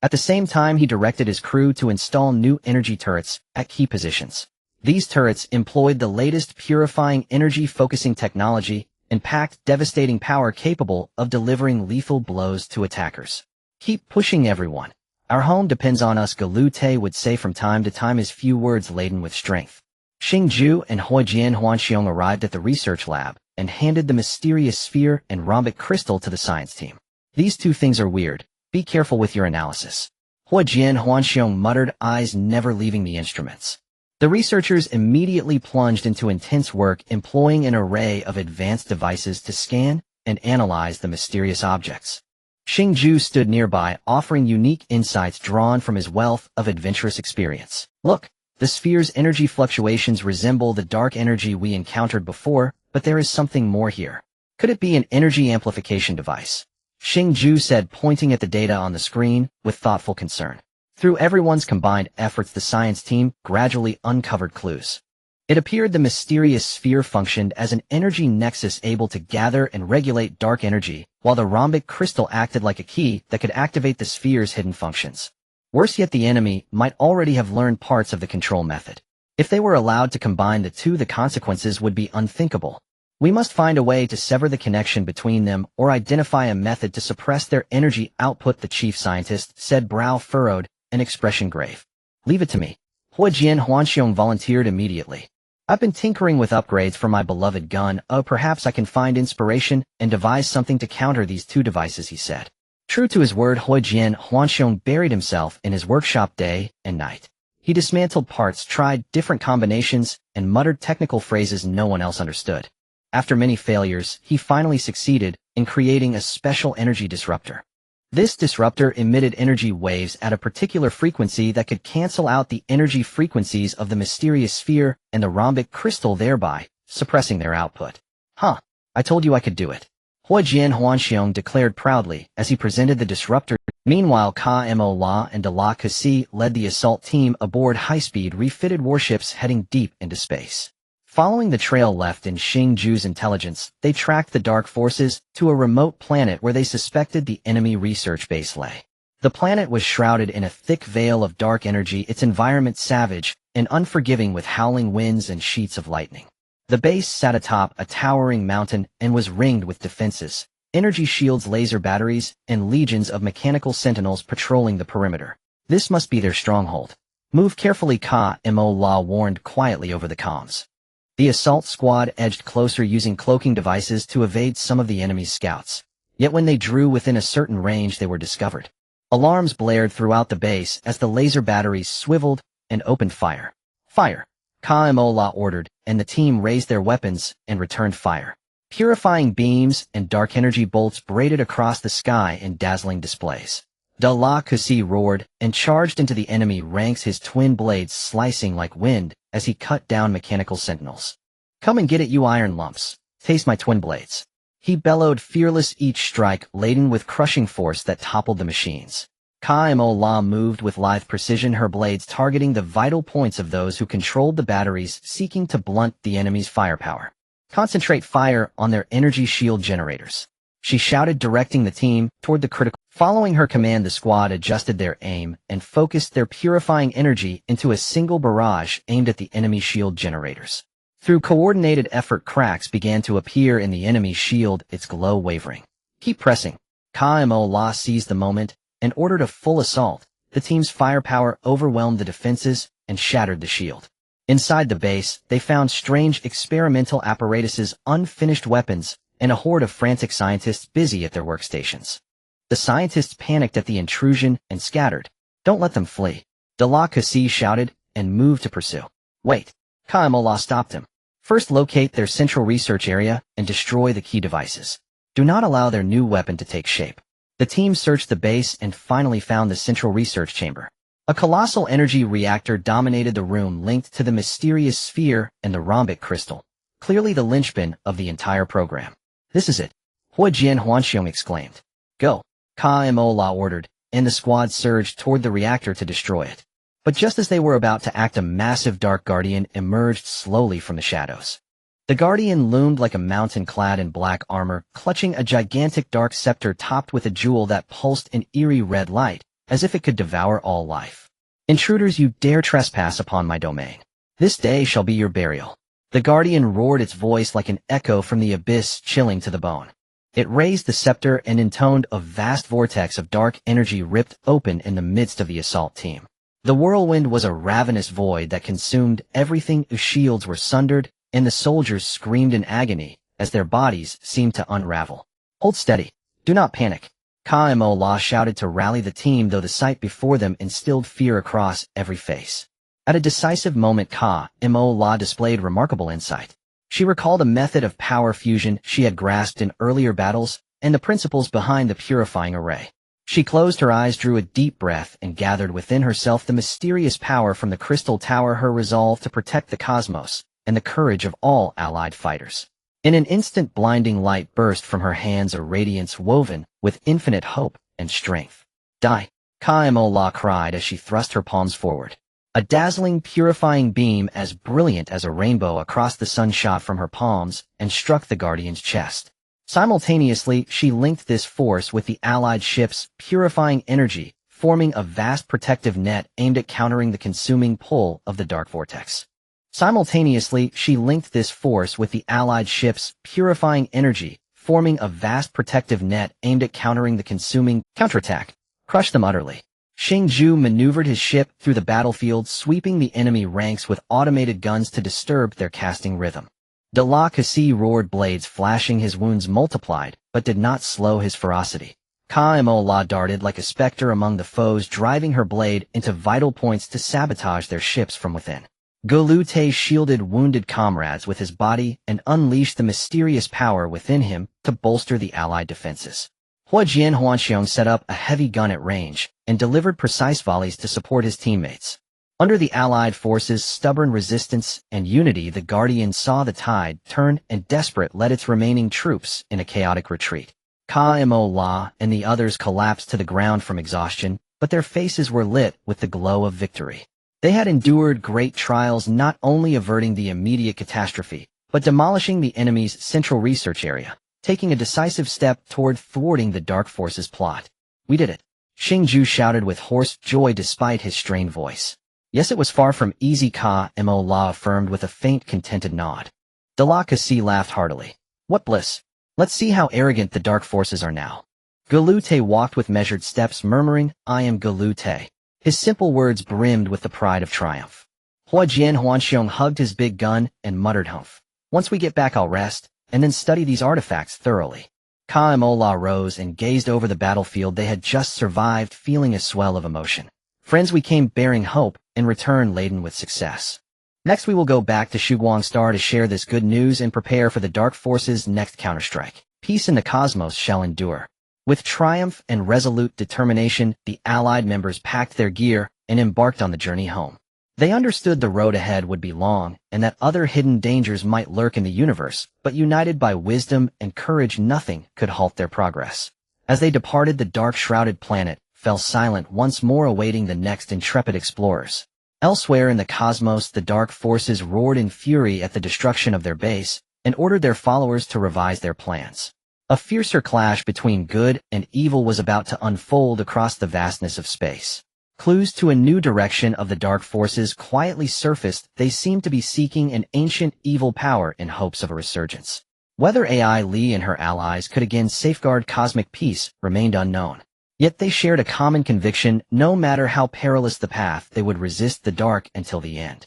At the same time, he directed his crew to install new energy turrets at key positions. These turrets employed the latest purifying energy focusing technology and packed, devastating power capable of delivering lethal blows to attackers. Keep pushing, everyone. Our home depends on us, Galute would say from time to time, his few words laden with strength. Xingju and Huijian Huanxiong arrived at the research lab and handed the mysterious sphere and rhombic crystal to the science team. These two things are weird. Be careful with your analysis. Huijian Huanxiong muttered, eyes never leaving the instruments. The researchers immediately plunged into intense work, employing an array of advanced devices to scan and analyze the mysterious objects. Xingju stood nearby, offering unique insights drawn from his wealth of adventurous experience. Look, the sphere's energy fluctuations resemble the dark energy we encountered before, but there is something more here. Could it be an energy amplification device? Xingju said, pointing at the data on the screen with thoughtful concern. Through everyone's combined efforts, the science team gradually uncovered clues. It appeared the mysterious sphere functioned as an energy nexus able to gather and regulate dark energy, while the rhombic crystal acted like a key that could activate the sphere's hidden functions. Worse yet, the enemy might already have learned parts of the control method. If they were allowed to combine the two, the consequences would be unthinkable. We must find a way to sever the connection between them or identify a method to suppress their energy output, the chief scientist said, brow furrowed, an expression grave. Leave it to me. Huijian Huanxiong volunteered immediately. I've been tinkering with upgrades for my beloved gun. Perhaps I can find inspiration and devise something to counter these two devices, he said. True to his word, Huijian Huanxiong buried himself in his workshop day and night. He dismantled parts, tried different combinations, and muttered technical phrases no one else understood. After many failures, he finally succeeded in creating a special energy disruptor. This disruptor emitted energy waves at a particular frequency that could cancel out the energy frequencies of the mysterious sphere and the rhombic crystal, thereby suppressing their output. Huh, I told you I could do it. Huijian Huanxiong declared proudly as he presented the disruptor. Meanwhile, Mo La and De La Cassie led the assault team aboard high-speed refitted warships heading deep into space. Following the trail left in Xingju's intelligence, they tracked the dark forces to a remote planet where they suspected the enemy research base lay. The planet was shrouded in a thick veil of dark energy, its environment savage and unforgiving with howling winds and sheets of lightning. The base sat atop a towering mountain and was ringed with defenses, energy shields, laser batteries, and legions of mechanical sentinels patrolling the perimeter. This must be their stronghold. Move carefully, Mo La warned quietly over the comms. The assault squad edged closer, using cloaking devices to evade some of the enemy's scouts. Yet when they drew within a certain range, they were discovered. Alarms blared throughout the base as the laser batteries swiveled and opened fire. Fire! Mo La ordered, and the team raised their weapons and returned fire. Purifying beams and dark energy bolts braided across the sky in dazzling displays. De La Cassie roared and charged into the enemy ranks, his twin blades slicing like wind as he cut down mechanical sentinels. Come and get it, you iron lumps. Taste my twin blades. He bellowed, fearless, each strike laden with crushing force that toppled the machines. Mo La moved with lithe precision, her blades targeting the vital points of those who controlled the batteries, seeking to blunt the enemy's firepower. Concentrate fire on their energy shield generators, she shouted, directing the team toward the critical. Following her command, the squad adjusted their aim and focused their purifying energy into a single barrage aimed at the enemy shield generators. Through coordinated effort, cracks began to appear in the enemy shield, its glow wavering. Keep pressing. Mo La seized the moment and ordered a full assault. The team's firepower overwhelmed the defenses and shattered the shield. Inside the base, they found strange experimental apparatuses, unfinished weapons, and a horde of frantic scientists busy at their workstations. The scientists panicked at the intrusion and scattered. Don't let them flee, De La Cassie shouted and moved to pursue. Wait, Mo La stopped him. First, locate their central research area and destroy the key devices. Do not allow their new weapon to take shape. The team searched the base and finally found the central research chamber. A colossal energy reactor dominated the room, linked to the mysterious sphere and the rhombic crystal, clearly the linchpin of the entire program. This is it, Huijian Huanxiong exclaimed. Go, Mo La ordered, and the squad surged toward the reactor to destroy it. But just as they were about to act, a massive dark guardian emerged slowly from the shadows. The guardian loomed like a mountain clad in black armor, clutching a gigantic dark scepter topped with a jewel that pulsed in eerie red light, as if it could devour all life. Intruders, you dare trespass upon my domain. This day shall be your burial. The Guardian roared its voice like an echo from the abyss, chilling to the bone. It raised the scepter and intoned a vast vortex of dark energy ripped open in the midst of the assault team. The whirlwind was a ravenous void that consumed everything. Shields were sundered, and the soldiers screamed in agony as their bodies seemed to unravel. "Hold steady. Do not panic," Ka-Mo-La shouted to rally the team, though the sight before them instilled fear across every face. At a decisive moment, Ka-Mo-La displayed remarkable insight. She recalled a method of power fusion she had grasped in earlier battles and the principles behind the purifying array. She closed her eyes, drew a deep breath, and gathered within herself the mysterious power from the crystal tower, her resolve to protect the cosmos, and the courage of all allied fighters. In an instant, blinding light burst from her hands, a radiance woven with infinite hope and strength. "Die!" Ka-Mo-La cried as she thrust her palms forward. A dazzling, purifying beam as brilliant as a rainbow across the sun shot from her palms and struck the Guardian's chest. Simultaneously, she linked this force with the Allied ship's purifying energy, forming a vast protective net aimed at countering the consuming pull of the dark vortex. Simultaneously, she linked this force with the Allied ship's purifying energy, forming a vast protective net aimed at countering the consuming counterattack. Crush them utterly. Xingju maneuvered his ship through the battlefield, sweeping the enemy ranks with automated guns to disturb their casting rhythm. De la Cassie roared, blades flashing, his wounds multiplied, but did not slow his ferocity. Ka-Mo-La darted like a specter among the foes, driving her blade into vital points to sabotage their ships from within. Galute shielded wounded comrades with his body and unleashed the mysterious power within him to bolster the Allied defenses. Huajian Huanxiong set up a heavy gun at range and delivered precise volleys to support his teammates. Under the Allied forces' stubborn resistance and unity, the Guardian saw the tide turn and, desperate, led its remaining troops in a chaotic retreat. Ka-Mo-La and the others collapsed to the ground from exhaustion, but their faces were lit with the glow of victory. They had endured great trials, not only averting the immediate catastrophe, but demolishing the enemy's central research area, taking a decisive step toward thwarting the Dark Forces' plot. "We did it," Xingju shouted with hoarse joy despite his strained voice. "Yes, it was far from easy," Ka-Mo-La affirmed with a faint, contented nod. De la Cassie laughed heartily. "What bliss! Let's see how arrogant the Dark Forces are now." Galute walked with measured steps, murmuring, "I am Galute." His simple words brimmed with the pride of triumph. Huajian Huanxiong hugged his big gun and muttered, "Humph. Once we get back, I'll rest, and then study these artifacts thoroughly." Ka-Mo-La rose and gazed over the battlefield they had just survived, feeling a swell of emotion. "Friends, we came bearing hope and return laden with success. Next we will go back to Shuguang Star to share this good news and prepare for the Dark Forces' next counterstrike. Peace in the cosmos shall endure." With triumph and resolute determination, the Allied members packed their gear and embarked on the journey home. They understood the road ahead would be long and that other hidden dangers might lurk in the universe, but united by wisdom and courage, nothing could halt their progress. As they departed, the dark-shrouded planet fell silent, once more awaiting the next intrepid explorers. Elsewhere in the cosmos, the Dark Forces roared in fury at the destruction of their base and ordered their followers to revise their plans. A fiercer clash between good and evil was about to unfold across the vastness of space. Clues to a new direction of the Dark Forces quietly surfaced. They seemed to be seeking an ancient evil power in hopes of a resurgence. Whether AI Li and her allies could again safeguard cosmic peace remained unknown. Yet they shared a common conviction: no matter how perilous the path, they would resist the dark until the end.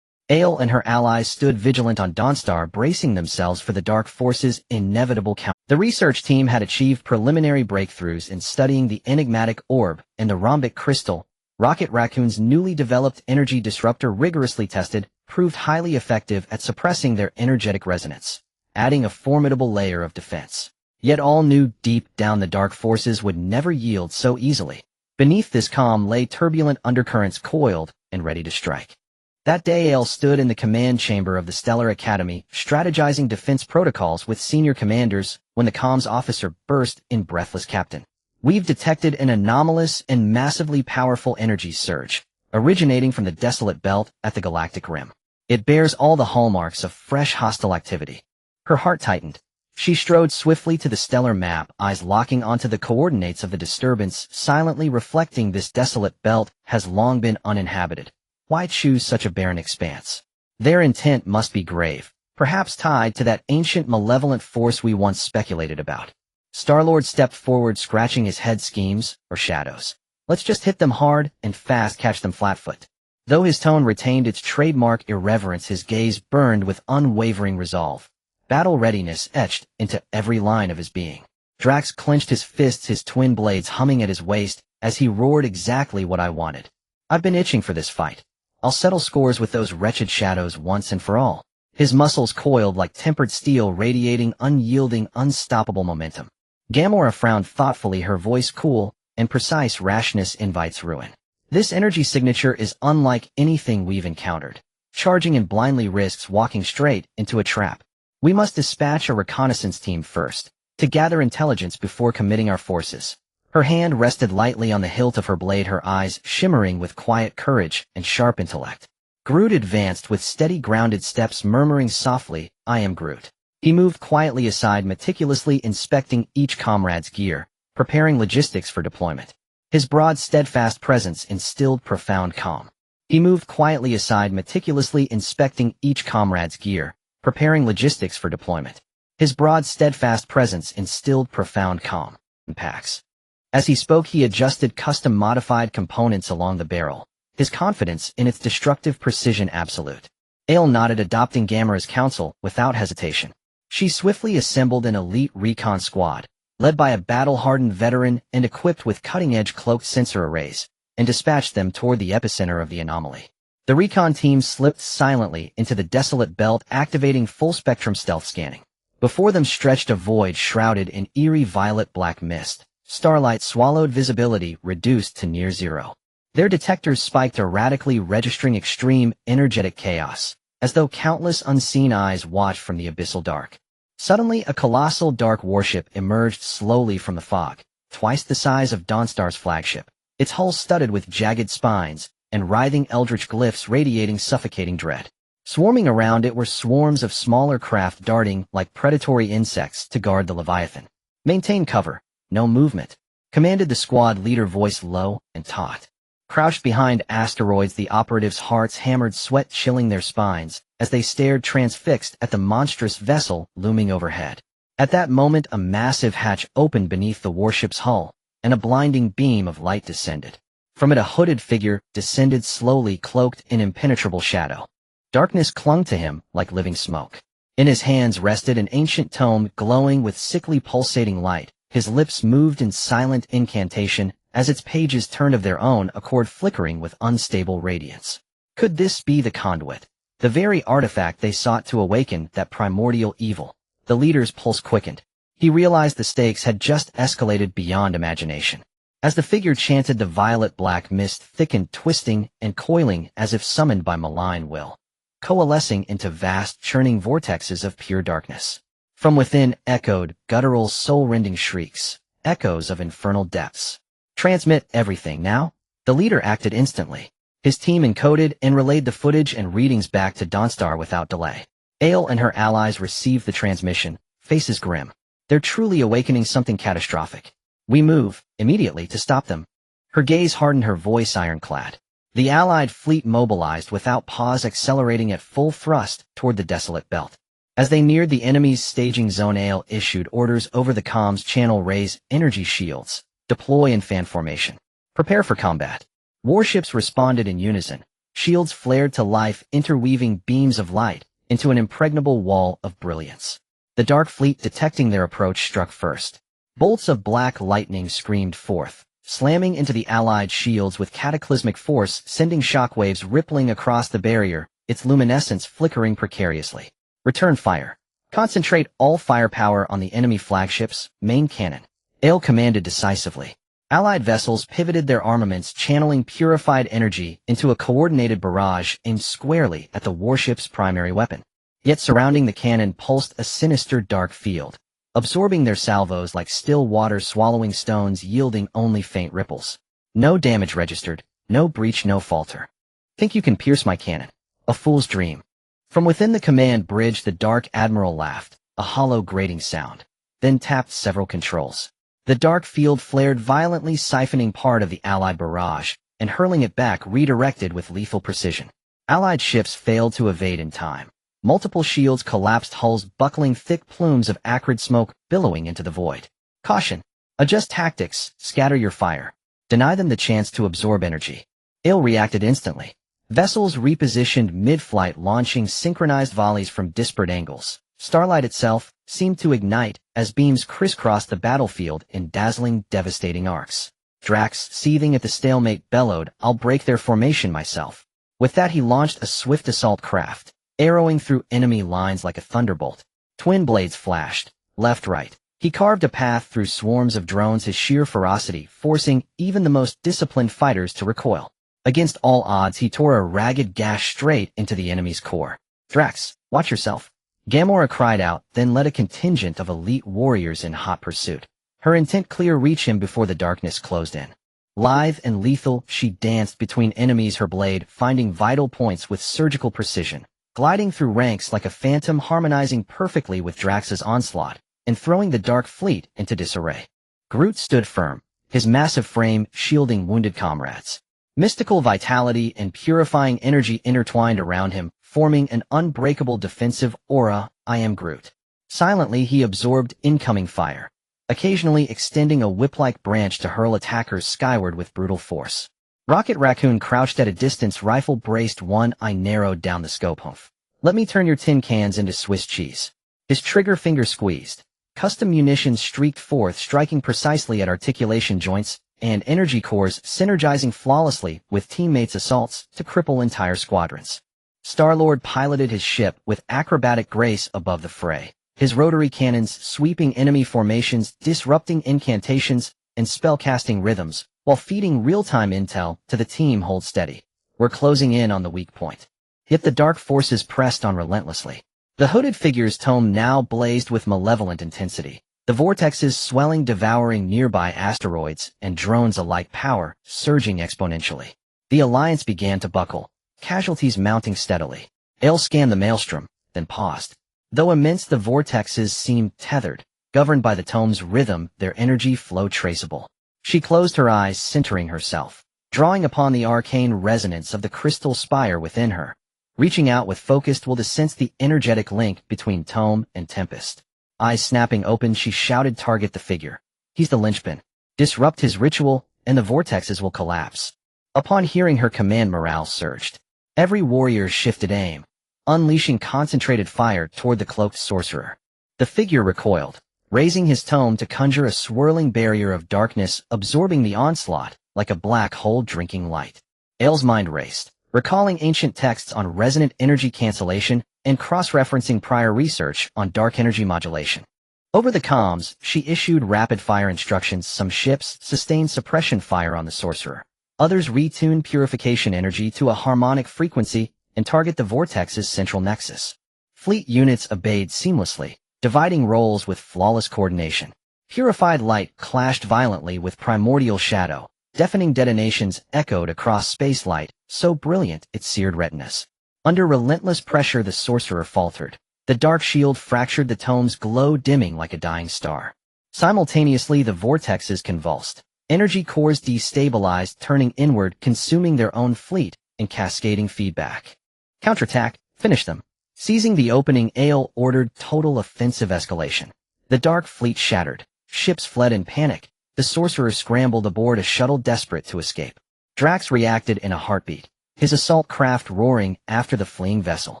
Ale and her allies stood vigilant on Dawnstar, bracing themselves for the Dark Forces' inevitable counter. The research team had achieved preliminary breakthroughs in studying the enigmatic orb and the rhombic crystal. Rocket Raccoon's newly developed energy disruptor, rigorously tested, proved highly effective at suppressing their energetic resonance, adding a formidable layer of defense. Yet all knew deep down the Dark Forces would never yield so easily. Beneath this calm lay turbulent undercurrents, coiled and ready to strike. That day, Ale stood in the command chamber of the Stellar Academy, strategizing defense protocols with senior commanders, when the comms officer burst in breathless, "Captain, we've detected an anomalous and massively powerful energy surge, originating from the desolate belt at the galactic rim. It bears all the hallmarks of fresh hostile activity." Her heart tightened. She strode swiftly to the stellar map, eyes locking onto the coordinates of the disturbance, silently reflecting, "This desolate belt has long been uninhabited. Why choose such a barren expanse? Their intent must be grave. perhaps tied to that ancient malevolent force we once speculated about. Star-Lord stepped forward, scratching his head. Schemes or shadows? Let's just hit them hard and fast, catch them flat-foot. Though his tone retained its trademark irreverence, his gaze burned with unwavering resolve. Battle readiness etched into every line of his being. Drax clenched his fists, his twin blades humming at his waist, as he roared, exactly what I wanted. I've been itching for this fight. I'll settle scores with those wretched shadows once and for all. His muscles coiled like tempered steel, radiating unyielding, unstoppable momentum. Gamora frowned thoughtfully, her voice cool and precise. Rashness invites ruin. This energy signature is unlike anything we've encountered. Charging in blindly risks walking straight into a trap. We must dispatch a reconnaissance team first, to gather intelligence before committing our forces. Her hand rested lightly on the hilt of her blade, her eyes shimmering with quiet courage and sharp intellect. Groot advanced with steady, grounded steps, murmuring softly, "I am Groot." He moved quietly aside, meticulously inspecting each comrade's gear, preparing logistics for deployment. His broad, steadfast presence instilled profound calm. He moved quietly aside, meticulously inspecting each comrade's gear, preparing logistics for deployment. His broad, steadfast presence instilled profound calm. Impacts. As he spoke, he adjusted custom-modified components along the barrel, his confidence in its destructive precision absolute. Ale nodded, adopting Gamora's counsel without hesitation. She swiftly assembled an elite recon squad, led by a battle-hardened veteran and equipped with cutting-edge cloaked sensor arrays, and dispatched them toward the epicenter of the anomaly. The recon team slipped silently into the desolate belt, activating full-spectrum stealth scanning. Before them stretched a void shrouded in eerie violet-black mist. Starlight swallowed visibility, reduced to near zero. Their detectors spiked, erratically registering extreme, energetic chaos, as though countless unseen eyes watched from the abyssal dark. Suddenly, a colossal dark warship emerged slowly from the fog, twice the size of Dawnstar's flagship, its hull studded with jagged spines and writhing eldritch glyphs radiating suffocating dread. Swarming around it were swarms of smaller craft darting like predatory insects to guard the Leviathan. "Maintain cover. No movement," commanded the squad leader, voice low and taut. Crouched behind asteroids, the operatives' hearts hammered, sweat chilling their spines, as they stared transfixed at the monstrous vessel looming overhead. At that moment, a massive hatch opened beneath the warship's hull, and a blinding beam of light descended. From it, a hooded figure descended slowly, cloaked in impenetrable shadow. Darkness clung to him like living smoke. In his hands rested an ancient tome glowing with sickly pulsating light. His lips moved in silent incantation as its pages turned of their own accord, flickering with unstable radiance. Could this be the conduit, the very artifact they sought to awaken that primordial evil? The leader's pulse quickened. He realized the stakes had just escalated beyond imagination. As the figure chanted, the violet-black mist thickened, twisting and coiling as if summoned by malign will, coalescing into vast, churning vortexes of pure darkness. From within echoed guttural, soul-rending shrieks, echoes of infernal depths. "Transmit everything now." The leader acted instantly. His team encoded and relayed the footage and readings back to Dawnstar without delay. Ale and her allies received the transmission, faces grim. "They're truly awakening something catastrophic. We move, immediately, to stop them." Her gaze hardened, her voice ironclad. The Allied fleet mobilized without pause, accelerating at full thrust toward the desolate belt. As they neared the enemy's staging zone, Ale issued orders over the comms channel: raise energy shields, deploy in fan formation, prepare for combat. Warships responded in unison. Shields flared to life, interweaving beams of light into an impregnable wall of brilliance. The Dark Fleet, detecting their approach, struck first. Bolts of black lightning screamed forth, slamming into the Allied shields with cataclysmic force, sending shockwaves rippling across the barrier, its luminescence flickering precariously. "Return fire. Concentrate all firepower on the enemy flagship's main cannon," Ale commanded decisively. Allied vessels pivoted their armaments, channeling purified energy into a coordinated barrage aimed squarely at the warship's primary weapon. Yet surrounding the cannon pulsed a sinister dark field, absorbing their salvos like still water swallowing stones, yielding only faint ripples. No damage registered, no breach, no falter. "Think you can pierce my cannon? A fool's dream." From within the command bridge, the Dark Admiral laughed, a hollow grating sound, then tapped several controls. The dark field flared violently, siphoning part of the Allied barrage and hurling it back, redirected with lethal precision. Allied ships failed to evade in time. Multiple shields collapsed, hulls buckling, thick plumes of acrid smoke billowing into the void. Caution. Adjust tactics, scatter your fire. Deny them the chance to absorb energy. Ale reacted instantly. Vessels repositioned mid-flight, launching synchronized volleys from disparate angles. Starlight itself seemed to ignite as beams crisscrossed the battlefield in dazzling, devastating arcs. Drax, seething at the stalemate, bellowed, "I'll break their formation myself." With that, he launched a swift assault craft, arrowing through enemy lines like a thunderbolt. Twin blades flashed, left-right. He carved a path through swarms of drones, his sheer ferocity forcing even the most disciplined fighters to recoil. Against all odds, he tore a ragged gash straight into the enemy's core. "Drax, watch yourself," Gamora cried out, then led a contingent of elite warriors in hot pursuit. Her intent clear: reach him before the darkness closed in. Lithe and lethal, she danced between enemies, her blade finding vital points with surgical precision, gliding through ranks like a phantom, harmonizing perfectly with Drax's onslaught and throwing the Dark Fleet into disarray. Groot stood firm, his massive frame shielding wounded comrades. Mystical vitality and purifying energy intertwined around him, forming an unbreakable defensive aura. "I am Groot." Silently, he absorbed incoming fire, occasionally extending a whip-like branch to hurl attackers skyward with brutal force. Rocket Raccoon crouched at a distance, rifle braced. "One eye narrowed down the scope. Humph. Let me turn your tin cans into Swiss cheese." His trigger finger squeezed. Custom munitions streaked forth, striking precisely at articulation joints and energy cores, synergizing flawlessly with teammates' assaults to cripple entire squadrons. Star-Lord piloted his ship with acrobatic grace above the fray, his rotary cannons sweeping enemy formations, disrupting incantations and spellcasting rhythms, while feeding real-time intel to the team. "Hold steady. We're closing in on the weak point." Yet the dark forces pressed on relentlessly. The hooded figure's tome now blazed with malevolent intensity, the vortexes swelling, devouring nearby asteroids and drones alike, power surging exponentially. The Alliance began to buckle, casualties mounting steadily. Ale scanned the maelstrom, then paused. Though immense, the vortexes seemed tethered, governed by the tome's rhythm, their energy flow traceable. She closed her eyes, centering herself, drawing upon the arcane resonance of the crystal spire within her. Reaching out with focused will to sense the energetic link between tome and tempest. Eyes snapping open, she shouted, "Target the figure. He's the linchpin. Disrupt his ritual, and the vortexes will collapse." Upon hearing her command, morale surged. Every warrior shifted aim, unleashing concentrated fire toward the cloaked sorcerer. The figure recoiled, raising his tome to conjure a swirling barrier of darkness, absorbing the onslaught like a black hole drinking light. Ale's mind raced, recalling ancient texts on resonant energy cancellation and cross-referencing prior research on dark energy modulation. Over the comms, she issued rapid-fire instructions. Some ships sustained suppression fire on the sorcerer. Others retuned purification energy to a harmonic frequency and target the vortex's central nexus. Fleet units obeyed seamlessly, dividing roles with flawless coordination. Purified light clashed violently with primordial shadow. Deafening detonations echoed across space, light so brilliant it seared retinas. Under relentless pressure, the sorcerer faltered. The dark shield fractured, the tome's glow dimming like a dying star. Simultaneously, the vortexes convulsed. Energy cores destabilized, turning inward, consuming their own fleet and cascading feedback. "Counterattack, finish them." Seizing the opening, Ale ordered total offensive escalation. The dark fleet shattered. Ships fled in panic. The sorcerer scrambled aboard a shuttle, desperate to escape. Drax reacted in a heartbeat, his assault craft roaring after the fleeing vessel.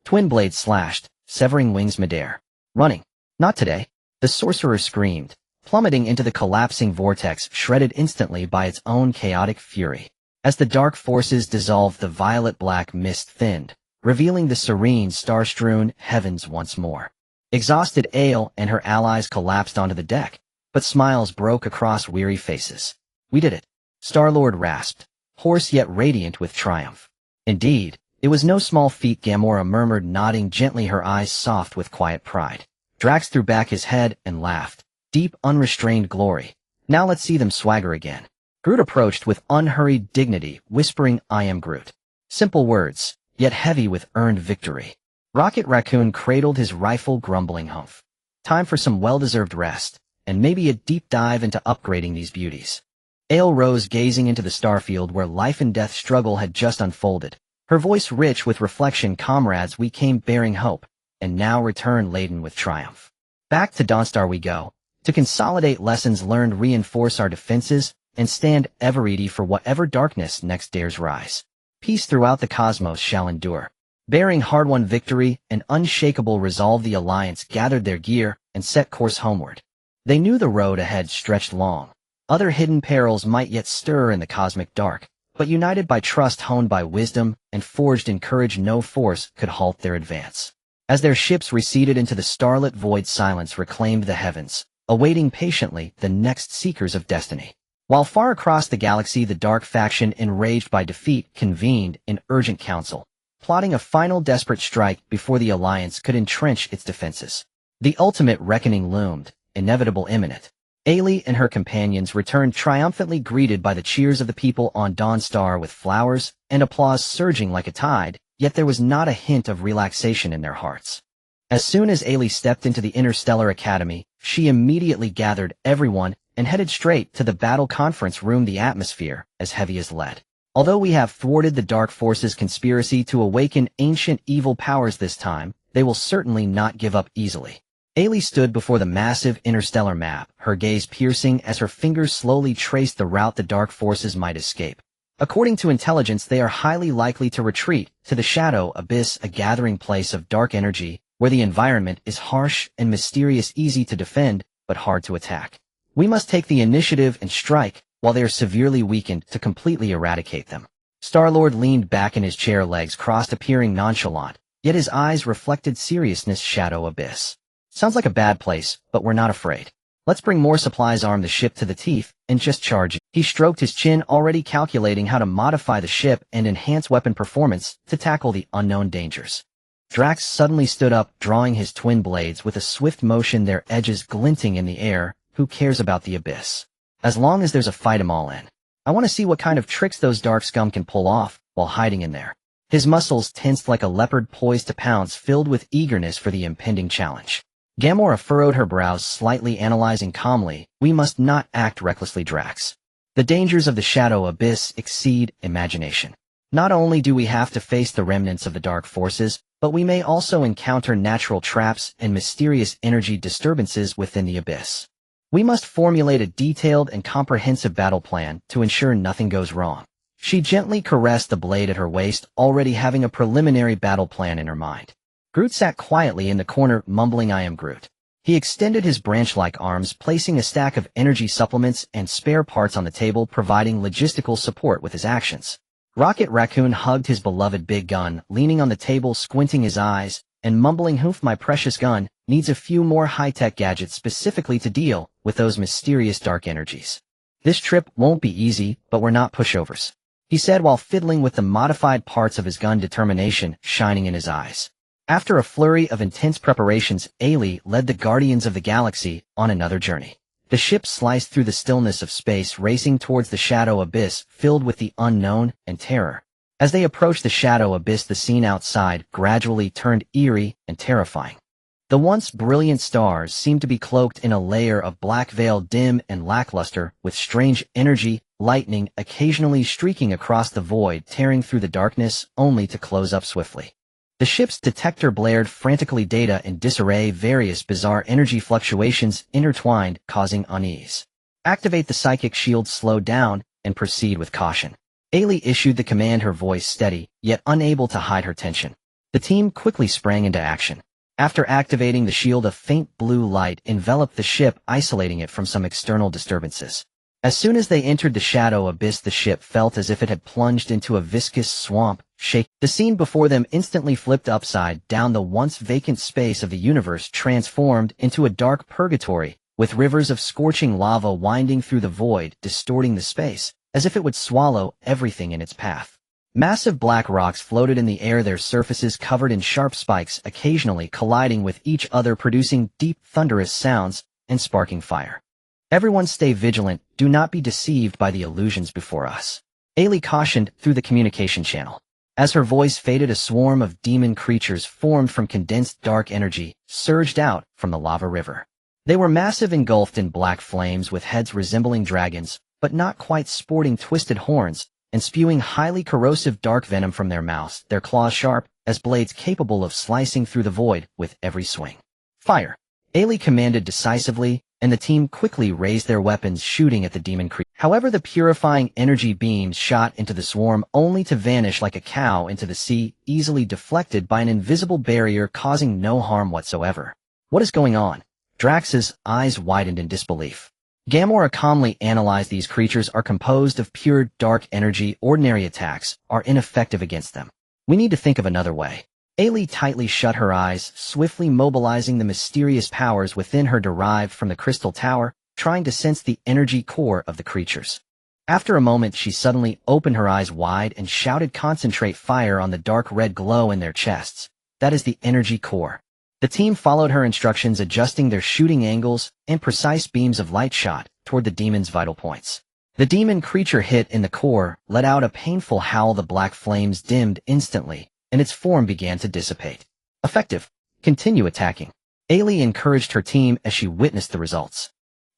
Twin blades slashed, severing wings midair. "Running. Not today." The sorcerer screamed, plummeting into the collapsing vortex, shredded instantly by its own chaotic fury. As the dark forces dissolved, the violet-black mist thinned, revealing the serene, star-strewn heavens once more. Exhausted, Ale and her allies collapsed onto the deck, but smiles broke across weary faces. "We did it," Star-Lord rasped, hoarse yet radiant with triumph. "Indeed, it was no small feat," Gamora murmured, nodding gently, her eyes soft with quiet pride. Drax threw back his head and laughed, deep, unrestrained glory. "Now let's see them swagger again." Groot approached with unhurried dignity, whispering, "I am Groot." Simple words, yet heavy with earned victory. Rocket Raccoon cradled his rifle, grumbling, "Humph. Time for some well-deserved rest, and maybe a deep dive into upgrading these beauties." Ale rose, gazing into the starfield where life and death struggle had just unfolded, Her voice rich with reflection. Comrades, we came bearing hope, and now return laden with triumph. Back to Dawnstar we go, to consolidate lessons learned, reinforce our defenses, and stand ever ready for whatever darkness next dares rise. Peace throughout the cosmos shall endure. Bearing hard-won victory and unshakable resolve, the Alliance gathered their gear and set course homeward. They knew the road ahead stretched long. Other hidden perils might yet stir in the cosmic dark, but united by trust, honed by wisdom, and forged in courage, no force could halt their advance. As their ships receded into the starlit void, silence reclaimed the heavens, awaiting patiently the next seekers of destiny. While far across the galaxy, the dark faction, enraged by defeat, convened in urgent council, plotting a final desperate strike before the Alliance could entrench its defenses. The ultimate reckoning loomed, inevitable, imminent. Ailey and her companions returned triumphantly, greeted by the cheers of the people on Dawnstar with flowers and applause surging like a tide, yet there was not a hint of relaxation in their hearts. As soon as Ailey stepped into the Interstellar Academy, she immediately gathered everyone and headed straight to the battle conference room, the atmosphere as heavy as lead. Although we have thwarted the Dark Forces' conspiracy to awaken ancient evil powers this time, they will certainly not give up easily. Ailey stood before the massive interstellar map, her gaze piercing as her fingers slowly traced the route the Dark Forces might escape. According to intelligence, they are highly likely to retreat to the Shadow Abyss, a gathering place of dark energy, where the environment is harsh and mysterious, easy to defend, but hard to attack. We must take the initiative and strike, while they are severely weakened, to completely eradicate them. Star-Lord leaned back in his chair, legs crossed, appearing nonchalant, yet his eyes reflected seriousness. Shadow Abyss. Sounds like a bad place, but we're not afraid. Let's bring more supplies, arm the ship to the teeth, and just charge it. He stroked his chin, already calculating how to modify the ship and enhance weapon performance to tackle the unknown dangers. Drax suddenly stood up, drawing his twin blades with a swift motion, their edges glinting in the air. Who cares about the abyss? As long as there's a fight, I'm all in. I want to see what kind of tricks those dark scum can pull off while hiding in there. His muscles tensed like a leopard poised to pounce, filled with eagerness for the impending challenge. Gamora furrowed her brows slightly, analyzing calmly. We must not act recklessly, Drax. The dangers of the Shadow Abyss exceed imagination. Not only do we have to face the remnants of the Dark Forces, but we may also encounter natural traps and mysterious energy disturbances within the abyss. We must formulate a detailed and comprehensive battle plan to ensure nothing goes wrong. She gently caressed the blade at her waist, already having a preliminary battle plan in her mind. Groot sat quietly in the corner, mumbling, I am Groot. He extended his branch-like arms, placing a stack of energy supplements and spare parts on the table, providing logistical support with his actions. Rocket Raccoon hugged his beloved big gun, leaning on the table, squinting his eyes, and mumbling, Hoof, my precious gun needs a few more high-tech gadgets specifically to deal with those mysterious dark energies. This trip won't be easy, but we're not pushovers, he said while fiddling with the modified parts of his gun, determination shining in his eyes. After a flurry of intense preparations, Ailey led the Guardians of the Galaxy on another journey. The ship sliced through the stillness of space, racing towards the Shadow Abyss, filled with the unknown and terror. As they approached the Shadow Abyss, the scene outside gradually turned eerie and terrifying. The once brilliant stars seemed to be cloaked in a layer of black veil, dim and lackluster, with strange energy, lightning occasionally streaking across the void, tearing through the darkness, only to close up swiftly. The ship's detector blared frantically, data in disarray, various bizarre energy fluctuations intertwined, causing unease. Activate the psychic shield, slow down, and proceed with caution. Ailey issued the command, her voice steady, yet unable to hide her tension. The team quickly sprang into action. After activating the shield, a faint blue light enveloped the ship, isolating it from some external disturbances. As soon as they entered the Shadow Abyss, the ship felt as if it had plunged into a viscous swamp. The scene before them instantly flipped upside down. The once vacant space of the universe transformed into a dark purgatory, with rivers of scorching lava winding through the void, distorting the space, as if it would swallow everything in its path. Massive black rocks floated in the air, their surfaces covered in sharp spikes, occasionally colliding with each other, producing deep, thunderous sounds and sparking fire. Everyone stay vigilant, do not be deceived by the illusions before us, Ailey cautioned through the communication channel. As her voice faded, a swarm of demon creatures formed from condensed dark energy surged out from the lava river. They were massive, engulfed in black flames, with heads resembling dragons, but not quite, sporting twisted horns and spewing highly corrosive dark venom from their mouths, their claws sharp as blades capable of slicing through the void with every swing. Fire! Ailey commanded decisively, and the team quickly raised their weapons, shooting at the demon creature. However, the purifying energy beams shot into the swarm only to vanish like a cow into the sea, easily deflected by an invisible barrier causing no harm whatsoever. What is going on? Drax's eyes widened in disbelief. Gamora calmly analyzed. These creatures are composed of pure dark energy. Ordinary attacks are ineffective against them. We need to think of another way. Ailey tightly shut her eyes, swiftly mobilizing the mysterious powers within her derived from the crystal tower, trying to sense the energy core of the creatures. After a moment, she suddenly opened her eyes wide and shouted, "Concentrate fire on the dark red glow in their chests. That is the energy core." The team followed her instructions, adjusting their shooting angles, and precise beams of light shot toward the demon's vital points. The demon creature hit in the core, let out a painful howl. The black flames dimmed instantly, and its form began to dissipate. Effective. Continue attacking. Ailey encouraged her team as she witnessed the results.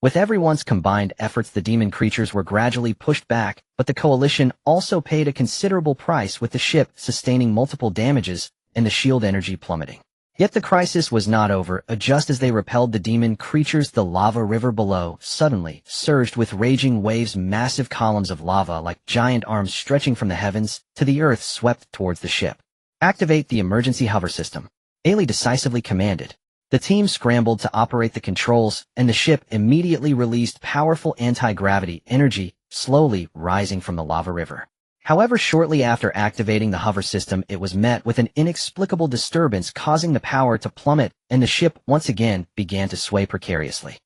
With everyone's combined efforts, the demon creatures were gradually pushed back, but the coalition also paid a considerable price, with the ship sustaining multiple damages and the shield energy plummeting. Yet the crisis was not over. Just as they repelled the demon creatures, the lava river below suddenly surged with raging waves. Massive columns of lava, like giant arms stretching from the heavens to the earth, swept towards the ship. Activate the emergency hover system, Ailey decisively commanded. The team scrambled to operate the controls, and the ship immediately released powerful anti-gravity energy, slowly rising from the lava river. However, shortly after activating the hover system, it was met with an inexplicable disturbance, causing the power to plummet, and the ship once again began to sway precariously.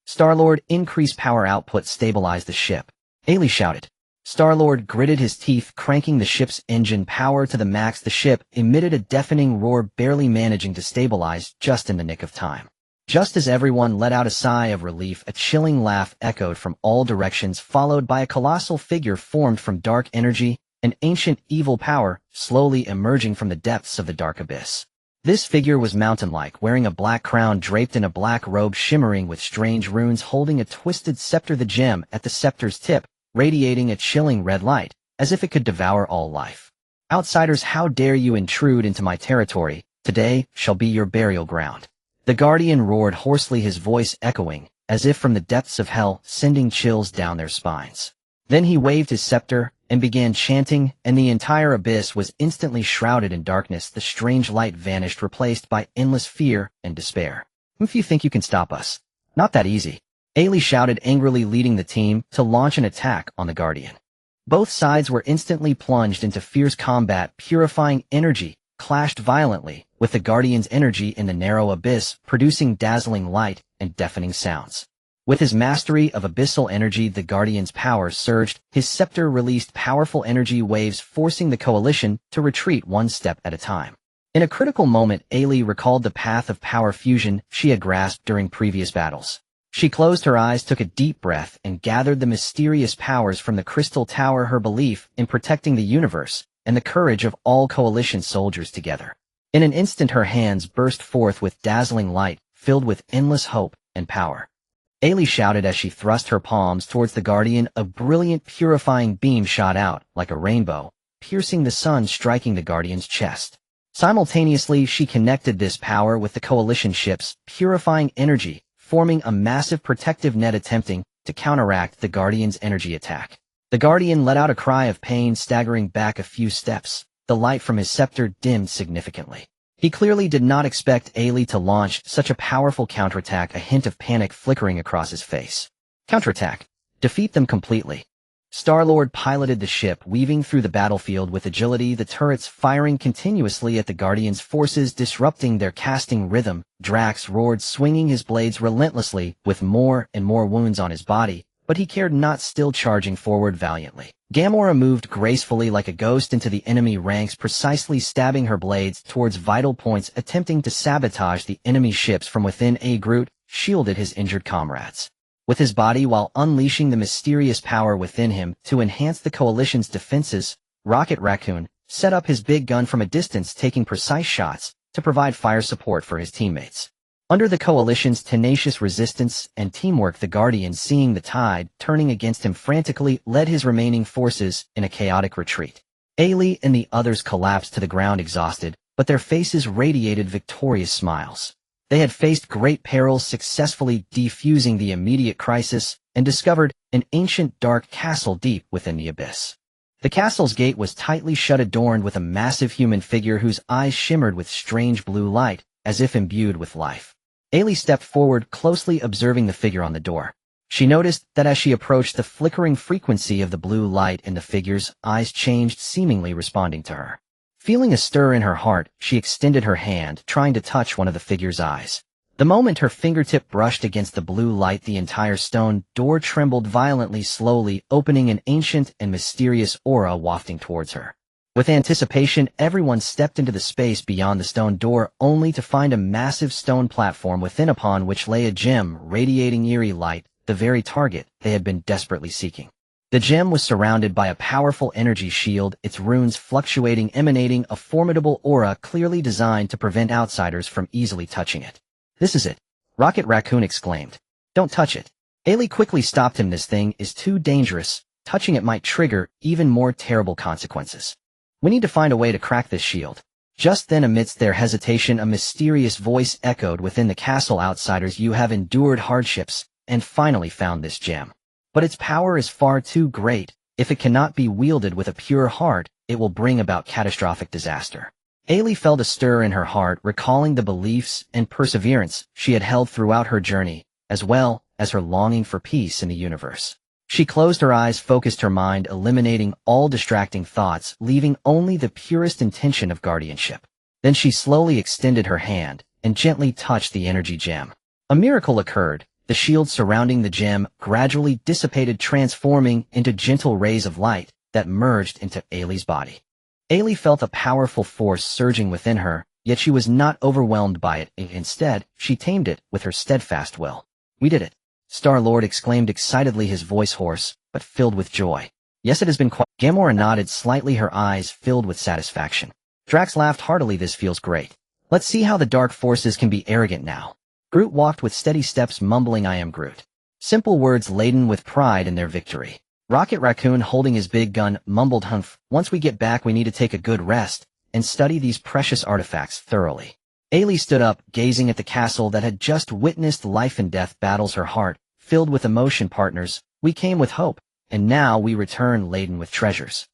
Star-Lord, increase power output, stabilize the ship, Ailey shouted. Star-Lord gritted his teeth, cranking the ship's engine power to the max. The ship emitted a deafening roar, barely managing to stabilize just in the nick of time. Just as everyone let out a sigh of relief, a chilling laugh echoed from all directions, followed by a colossal figure formed from dark energy, an ancient evil power, slowly emerging from the depths of the dark abyss. This figure was mountain-like, wearing a black crown draped in a black robe shimmering with strange runes, holding a twisted scepter, the gem at the scepter's tip radiating a chilling red light, as if it could devour all life. Outsiders, how dare you intrude into my territory? Today shall be your burial ground. The Guardian roared hoarsely, his voice echoing, as if from the depths of hell, sending chills down their spines. Then he waved his scepter and began chanting, and the entire abyss was instantly shrouded in darkness. The strange light vanished, replaced by endless fear and despair. If you think you can stop us, not that easy, Ailey shouted angrily, leading the team to launch an attack on the Guardian. Both sides were instantly plunged into fierce combat. Purifying energy clashed violently with the Guardian's energy in the narrow abyss, producing dazzling light and deafening sounds. With his mastery of abyssal energy, the Guardian's power surged. His scepter released powerful energy waves, forcing the coalition to retreat one step at a time. In a critical moment, Ailey recalled the path of power fusion she had grasped during previous battles. She closed her eyes, took a deep breath, and gathered the mysterious powers from the crystal tower, her belief in protecting the universe and the courage of all coalition soldiers together. In an instant, her hands burst forth with dazzling light, filled with endless hope and power. Ailey shouted as she thrust her palms towards the Guardian. A brilliant, purifying beam shot out like a rainbow, piercing the sun, striking the Guardian's chest. Simultaneously, she connected this power with the coalition ship's purifying energy, forming a massive protective net, attempting to counteract the Guardian's energy attack. The Guardian let out a cry of pain, staggering back a few steps. The light from his scepter dimmed significantly. He clearly did not expect Ailey to launch such a powerful counterattack, a hint of panic flickering across his face. Counterattack. Defeat them completely. Star-Lord piloted the ship, weaving through the battlefield with agility, the turrets firing continuously at the Guardian's forces, disrupting their casting rhythm. Drax roared, swinging his blades relentlessly, with more and more wounds on his body, but he cared not, still charging forward valiantly. Gamora moved gracefully like a ghost into the enemy ranks, precisely stabbing her blades towards vital points, attempting to sabotage the enemy ships from within. Groot shielded his injured comrades with his body while unleashing the mysterious power within him to enhance the coalition's defenses. Rocket Raccoon set up his big gun from a distance, taking precise shots to provide fire support for his teammates. Under the Coalition's tenacious resistance and teamwork, the Guardian, seeing the tide turning against him, frantically led his remaining forces in a chaotic retreat. Ailey and the others collapsed to the ground exhausted, but their faces radiated victorious smiles. They had faced great perils, successfully defusing the immediate crisis, and discovered an ancient dark castle deep within the abyss. The castle's gate was tightly shut, adorned with a massive human figure whose eyes shimmered with strange blue light, as if imbued with life. Ailey stepped forward, closely observing the figure on the door. She noticed that as she approached, the flickering frequency of the blue light in the figure's eyes changed, seemingly responding to her. Feeling a stir in her heart, she extended her hand, trying to touch one of the figure's eyes. The moment her fingertip brushed against the blue light, the entire stone door trembled violently, slowly opening, an ancient and mysterious aura wafting towards her. With anticipation, everyone stepped into the space beyond the stone door, only to find a massive stone platform within, upon which lay a gem radiating eerie light, the very target they had been desperately seeking. The gem was surrounded by a powerful energy shield, its runes fluctuating, emanating a formidable aura clearly designed to prevent outsiders from easily touching it. "This is it," Rocket Raccoon exclaimed. "Don't touch it." Ailey quickly stopped him. "This thing is too dangerous. Touching it might trigger even more terrible consequences. We need to find a way to crack this shield." Just then, amidst their hesitation, a mysterious voice echoed within the castle. "Outsiders, you have endured hardships and finally found this gem. But its power is far too great. If it cannot be wielded with a pure heart, it will bring about catastrophic disaster." Ailey felt a stir in her heart, recalling the beliefs and perseverance she had held throughout her journey, as well as her longing for peace in the universe. She closed her eyes, focused her mind, eliminating all distracting thoughts, leaving only the purest intention of guardianship. Then she slowly extended her hand and gently touched the energy gem. A miracle occurred. The shield surrounding the gem gradually dissipated, transforming into gentle rays of light that merged into Ailey's body. Ailey felt a powerful force surging within her, yet she was not overwhelmed by it. Instead, she tamed it with her steadfast will. "We did it!" Star-Lord exclaimed excitedly, his voice hoarse, but filled with joy. "Yes, it has been quite—" Gamora nodded slightly, her eyes filled with satisfaction. Drax laughed heartily. "This feels great. Let's see how the dark forces can be arrogant now." Groot walked with steady steps, mumbling, "I am Groot." Simple words laden with pride in their victory. Rocket Raccoon, holding his big gun, mumbled, "Humph, once we get back we need to take a good rest and study these precious artifacts thoroughly." Ailey stood up, gazing at the castle that had just witnessed life and death battles, her heart filled with emotion. "Partners, we came with hope, and now we return laden with treasures.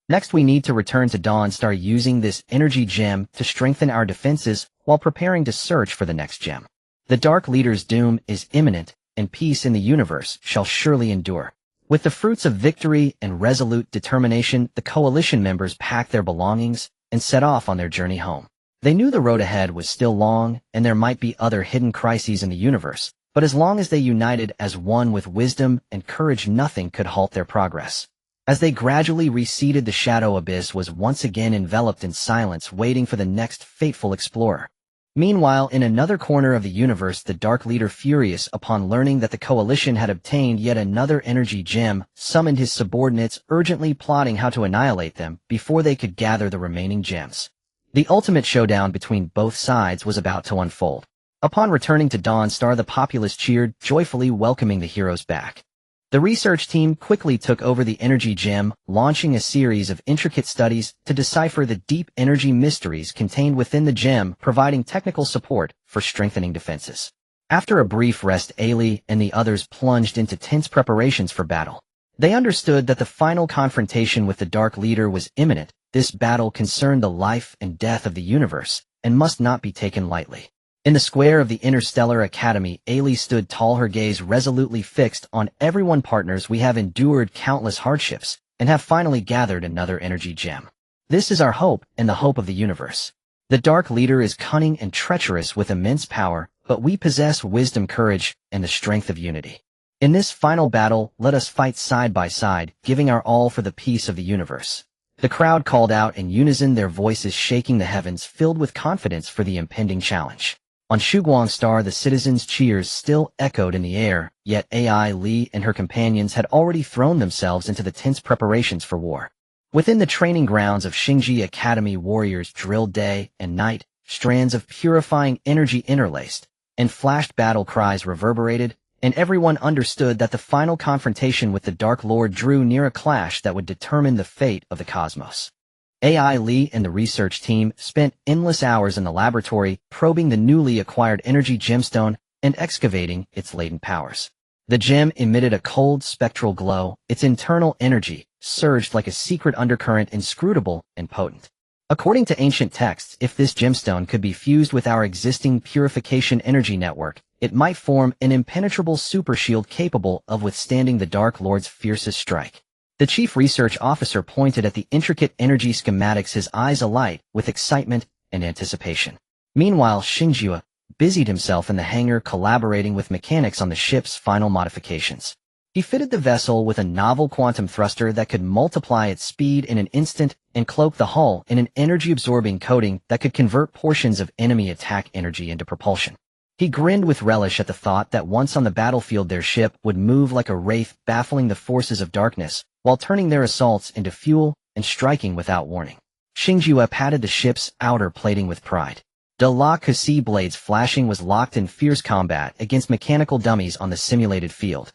Next we need to return to Dawnstar, using this energy gem to strengthen our defenses while preparing to search for the next gem. The Dark Leader's doom is imminent, and peace in the universe shall surely endure." With the fruits of victory and resolute determination, the Coalition members packed their belongings and set off on their journey home. They knew the road ahead was still long, and there might be other hidden crises in the universe, but as long as they united as one with wisdom and courage, nothing could halt their progress. As they gradually receded, the shadow abyss was once again enveloped in silence, waiting for the next fateful explorer. Meanwhile, in another corner of the universe, the Dark Leader, furious upon learning that the Coalition had obtained yet another energy gem, summoned his subordinates, urgently plotting how to annihilate them before they could gather the remaining gems. The ultimate showdown between both sides was about to unfold. Upon returning to Dawnstar, the populace cheered, joyfully welcoming the heroes back. The research team quickly took over the energy gem, launching a series of intricate studies to decipher the deep energy mysteries contained within the gem, providing technical support for strengthening defenses. After a brief rest, Ailey and the others plunged into tense preparations for battle. They understood that the final confrontation with the Dark Leader was imminent. This battle concerned the life and death of the universe, and must not be taken lightly. In the square of the Interstellar Academy, Ailey stood tall, her gaze resolutely fixed on everyone. "Partners, we have endured countless hardships, and have finally gathered another energy gem. This is our hope, and the hope of the universe. The Dark Leader is cunning and treacherous with immense power, but we possess wisdom, courage, and the strength of unity. In this final battle, let us fight side by side, giving our all for the peace of the universe." The crowd called out in unison, their voices shaking the heavens, filled with confidence for the impending challenge. On Shugwang Star, the citizens' cheers still echoed in the air, yet Ai Lee and her companions had already thrown themselves into the tense preparations for war. Within the training grounds of Xingji Academy, warriors drilled day and night, strands of purifying energy interlaced, and flashed battle cries reverberated, and everyone understood that the final confrontation with the Dark Lord drew near a clash that would determine the fate of the cosmos. AI Lee and the research team spent endless hours in the laboratory probing the newly acquired energy gemstone and excavating its latent powers. The gem emitted a cold spectral glow, its internal energy surged like a secret undercurrent, inscrutable and potent. According to ancient texts, if this gemstone could be fused with our existing purification energy network, it might form an impenetrable super shield capable of withstanding the Dark Lord's fiercest strike. The chief research officer pointed at the intricate energy schematics, his eyes alight with excitement and anticipation. Meanwhile, Xingjue busied himself in the hangar collaborating with mechanics on the ship's final modifications. He fitted the vessel with a novel quantum thruster that could multiply its speed in an instant and cloak the hull in an energy-absorbing coating that could convert portions of enemy attack energy into propulsion. He grinned with relish at the thought that once on the battlefield their ship would move like a wraith, baffling the forces of darkness, while turning their assaults into fuel and striking without warning. Xingjue patted the ship's outer plating with pride. De la Cassie blades flashing was locked in fierce combat against mechanical dummies on the simulated field.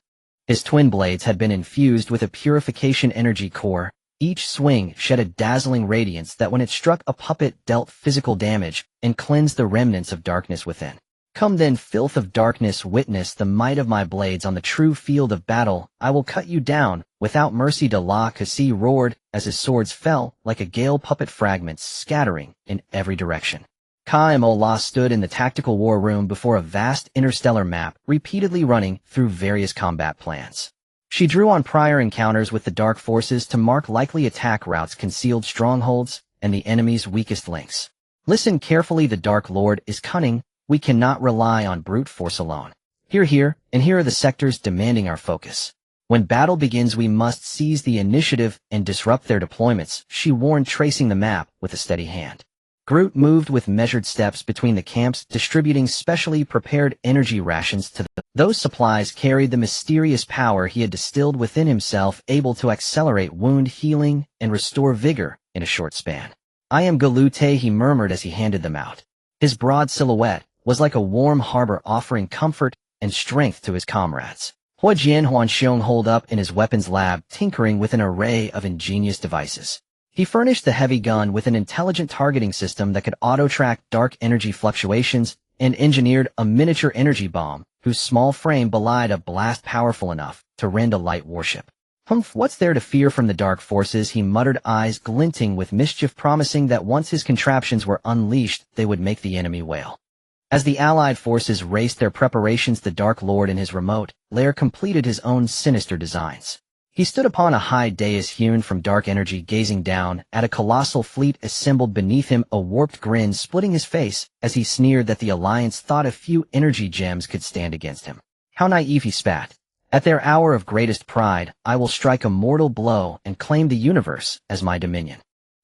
His twin blades had been infused with a purification energy core. Each swing shed a dazzling radiance that when it struck a puppet dealt physical damage and cleansed the remnants of darkness within. Come then, filth of darkness, witness the might of my blades on the true field of battle. I will cut you down without mercy. De la Cassie roared as his swords fell like a gale, puppet fragments scattering in every direction. Kaimola stood in the tactical war room before a vast interstellar map, repeatedly running through various combat plans. She drew on prior encounters with the dark forces to mark likely attack routes, concealed strongholds, and the enemy's weakest links. Listen carefully, the Dark Lord is cunning. We cannot rely on brute force alone. Here, and here are the sectors demanding our focus. When battle begins, we must seize the initiative and disrupt their deployments, she warned, tracing the map with a steady hand. Groot moved with measured steps between the camps, distributing specially prepared energy rations to them. Those supplies carried the mysterious power he had distilled within himself, able to accelerate wound healing and restore vigor in a short span. I am Galute, he murmured as he handed them out. His broad silhouette was like a warm harbor, offering comfort and strength to his comrades. Hua Jianhuan Xiong holed up in his weapons lab, tinkering with an array of ingenious devices. He furnished the heavy gun with an intelligent targeting system that could auto-track dark energy fluctuations and engineered a miniature energy bomb whose small frame belied a blast powerful enough to rend a light warship. Humph, what's there to fear from the dark forces, he muttered, eyes glinting with mischief, promising that once his contraptions were unleashed, they would make the enemy wail. As the Allied forces raced their preparations, the Dark Lord in his remote lair completed his own sinister designs. He stood upon a high dais hewn from dark energy, gazing down at a colossal fleet assembled beneath him, a warped grin splitting his face as he sneered that the Alliance thought a few energy gems could stand against him. How naive, he spat. At their hour of greatest pride, I will strike a mortal blow and claim the universe as my dominion.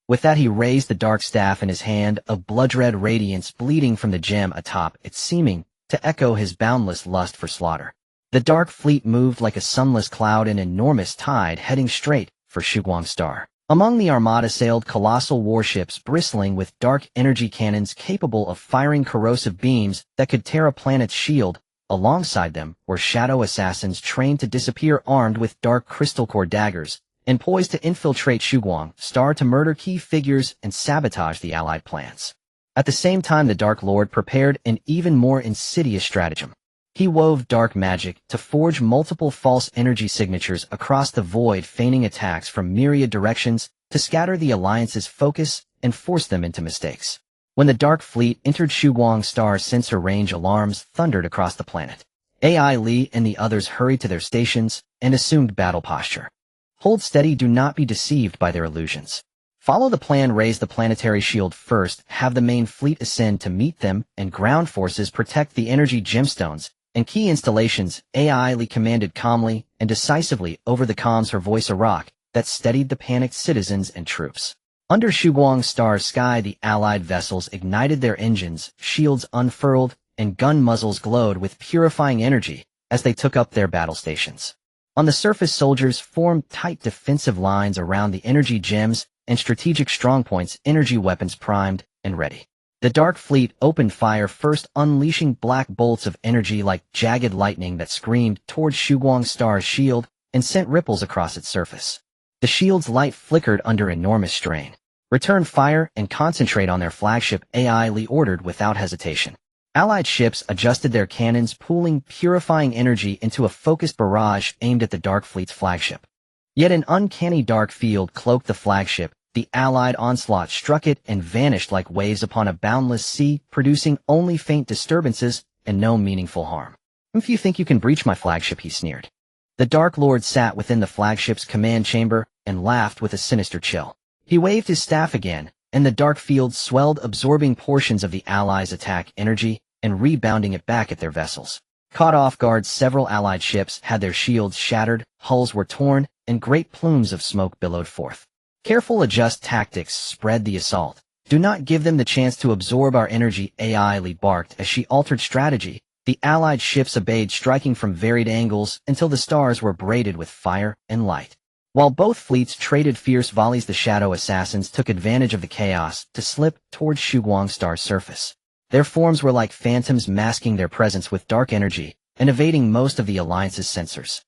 With that, he raised the dark staff in his hand, a blood-red radiance bleeding from the gem atop it, seeming to echo his boundless lust for slaughter. The dark fleet moved like a sunless cloud in enormous tide, heading straight for Shugong Star. Among the armada sailed colossal warships bristling with dark energy cannons capable of firing corrosive beams that could tear a planet's shield. Alongside them were shadow assassins trained to disappear, armed with dark crystal core daggers, and poised to infiltrate Shugong Star to murder key figures and sabotage the Allied plans. At the same time, the Dark Lord prepared an even more insidious stratagem. He wove dark magic to forge multiple false energy signatures across the void, feigning attacks from myriad directions to scatter the Alliance's focus and force them into mistakes. When the Dark Fleet entered Shugong Star, sensor range alarms thundered across the planet. AI Lee and the others hurried to their stations and assumed battle posture. Hold steady, do not be deceived by their illusions. Follow the plan, raise the planetary shield first, have the main fleet ascend to meet them, and ground forces protect the energy gemstones and key installations. AI Lee commanded calmly and decisively over the comms, her voice a rock that steadied the panicked citizens and troops. Under Shugong Star's sky, the Allied vessels ignited their engines, shields unfurled, and gun muzzles glowed with purifying energy as they took up their battle stations. On the surface, soldiers formed tight defensive lines around the energy gems and strategic strongpoints, energy weapons primed and ready. The Dark Fleet opened fire first, unleashing black bolts of energy like jagged lightning that screamed towards Shuguang Star's shield and sent ripples across its surface. The shield's light flickered under enormous strain. "Return fire and concentrate on their flagship," AI Li ordered without hesitation. Allied ships adjusted their cannons, pooling purifying energy into a focused barrage aimed at the Dark Fleet's flagship. Yet an uncanny dark field cloaked the flagship. The Allied onslaught struck it and vanished like waves upon a boundless sea, producing only faint disturbances and no meaningful harm. "If you think you can breach my flagship," he sneered. The Dark Lord sat within the flagship's command chamber and laughed with a sinister chill. He waved his staff again, and the dark field swelled, absorbing portions of the Allies' attack energy and rebounding it back at their vessels. Caught off guard, several Allied ships had their shields shattered, hulls were torn, and great plumes of smoke billowed forth. "Careful, adjust tactics, spread the assault. Do not give them the chance to absorb our energy," AI Li barked as she altered strategy. The Allied ships obeyed, striking from varied angles until the stars were braided with fire and light. While both fleets traded fierce volleys, the Shadow Assassins took advantage of the chaos to slip towards Shuguang Star's surface. Their forms were like phantoms, masking their presence with dark energy and evading most of the Alliance's sensors.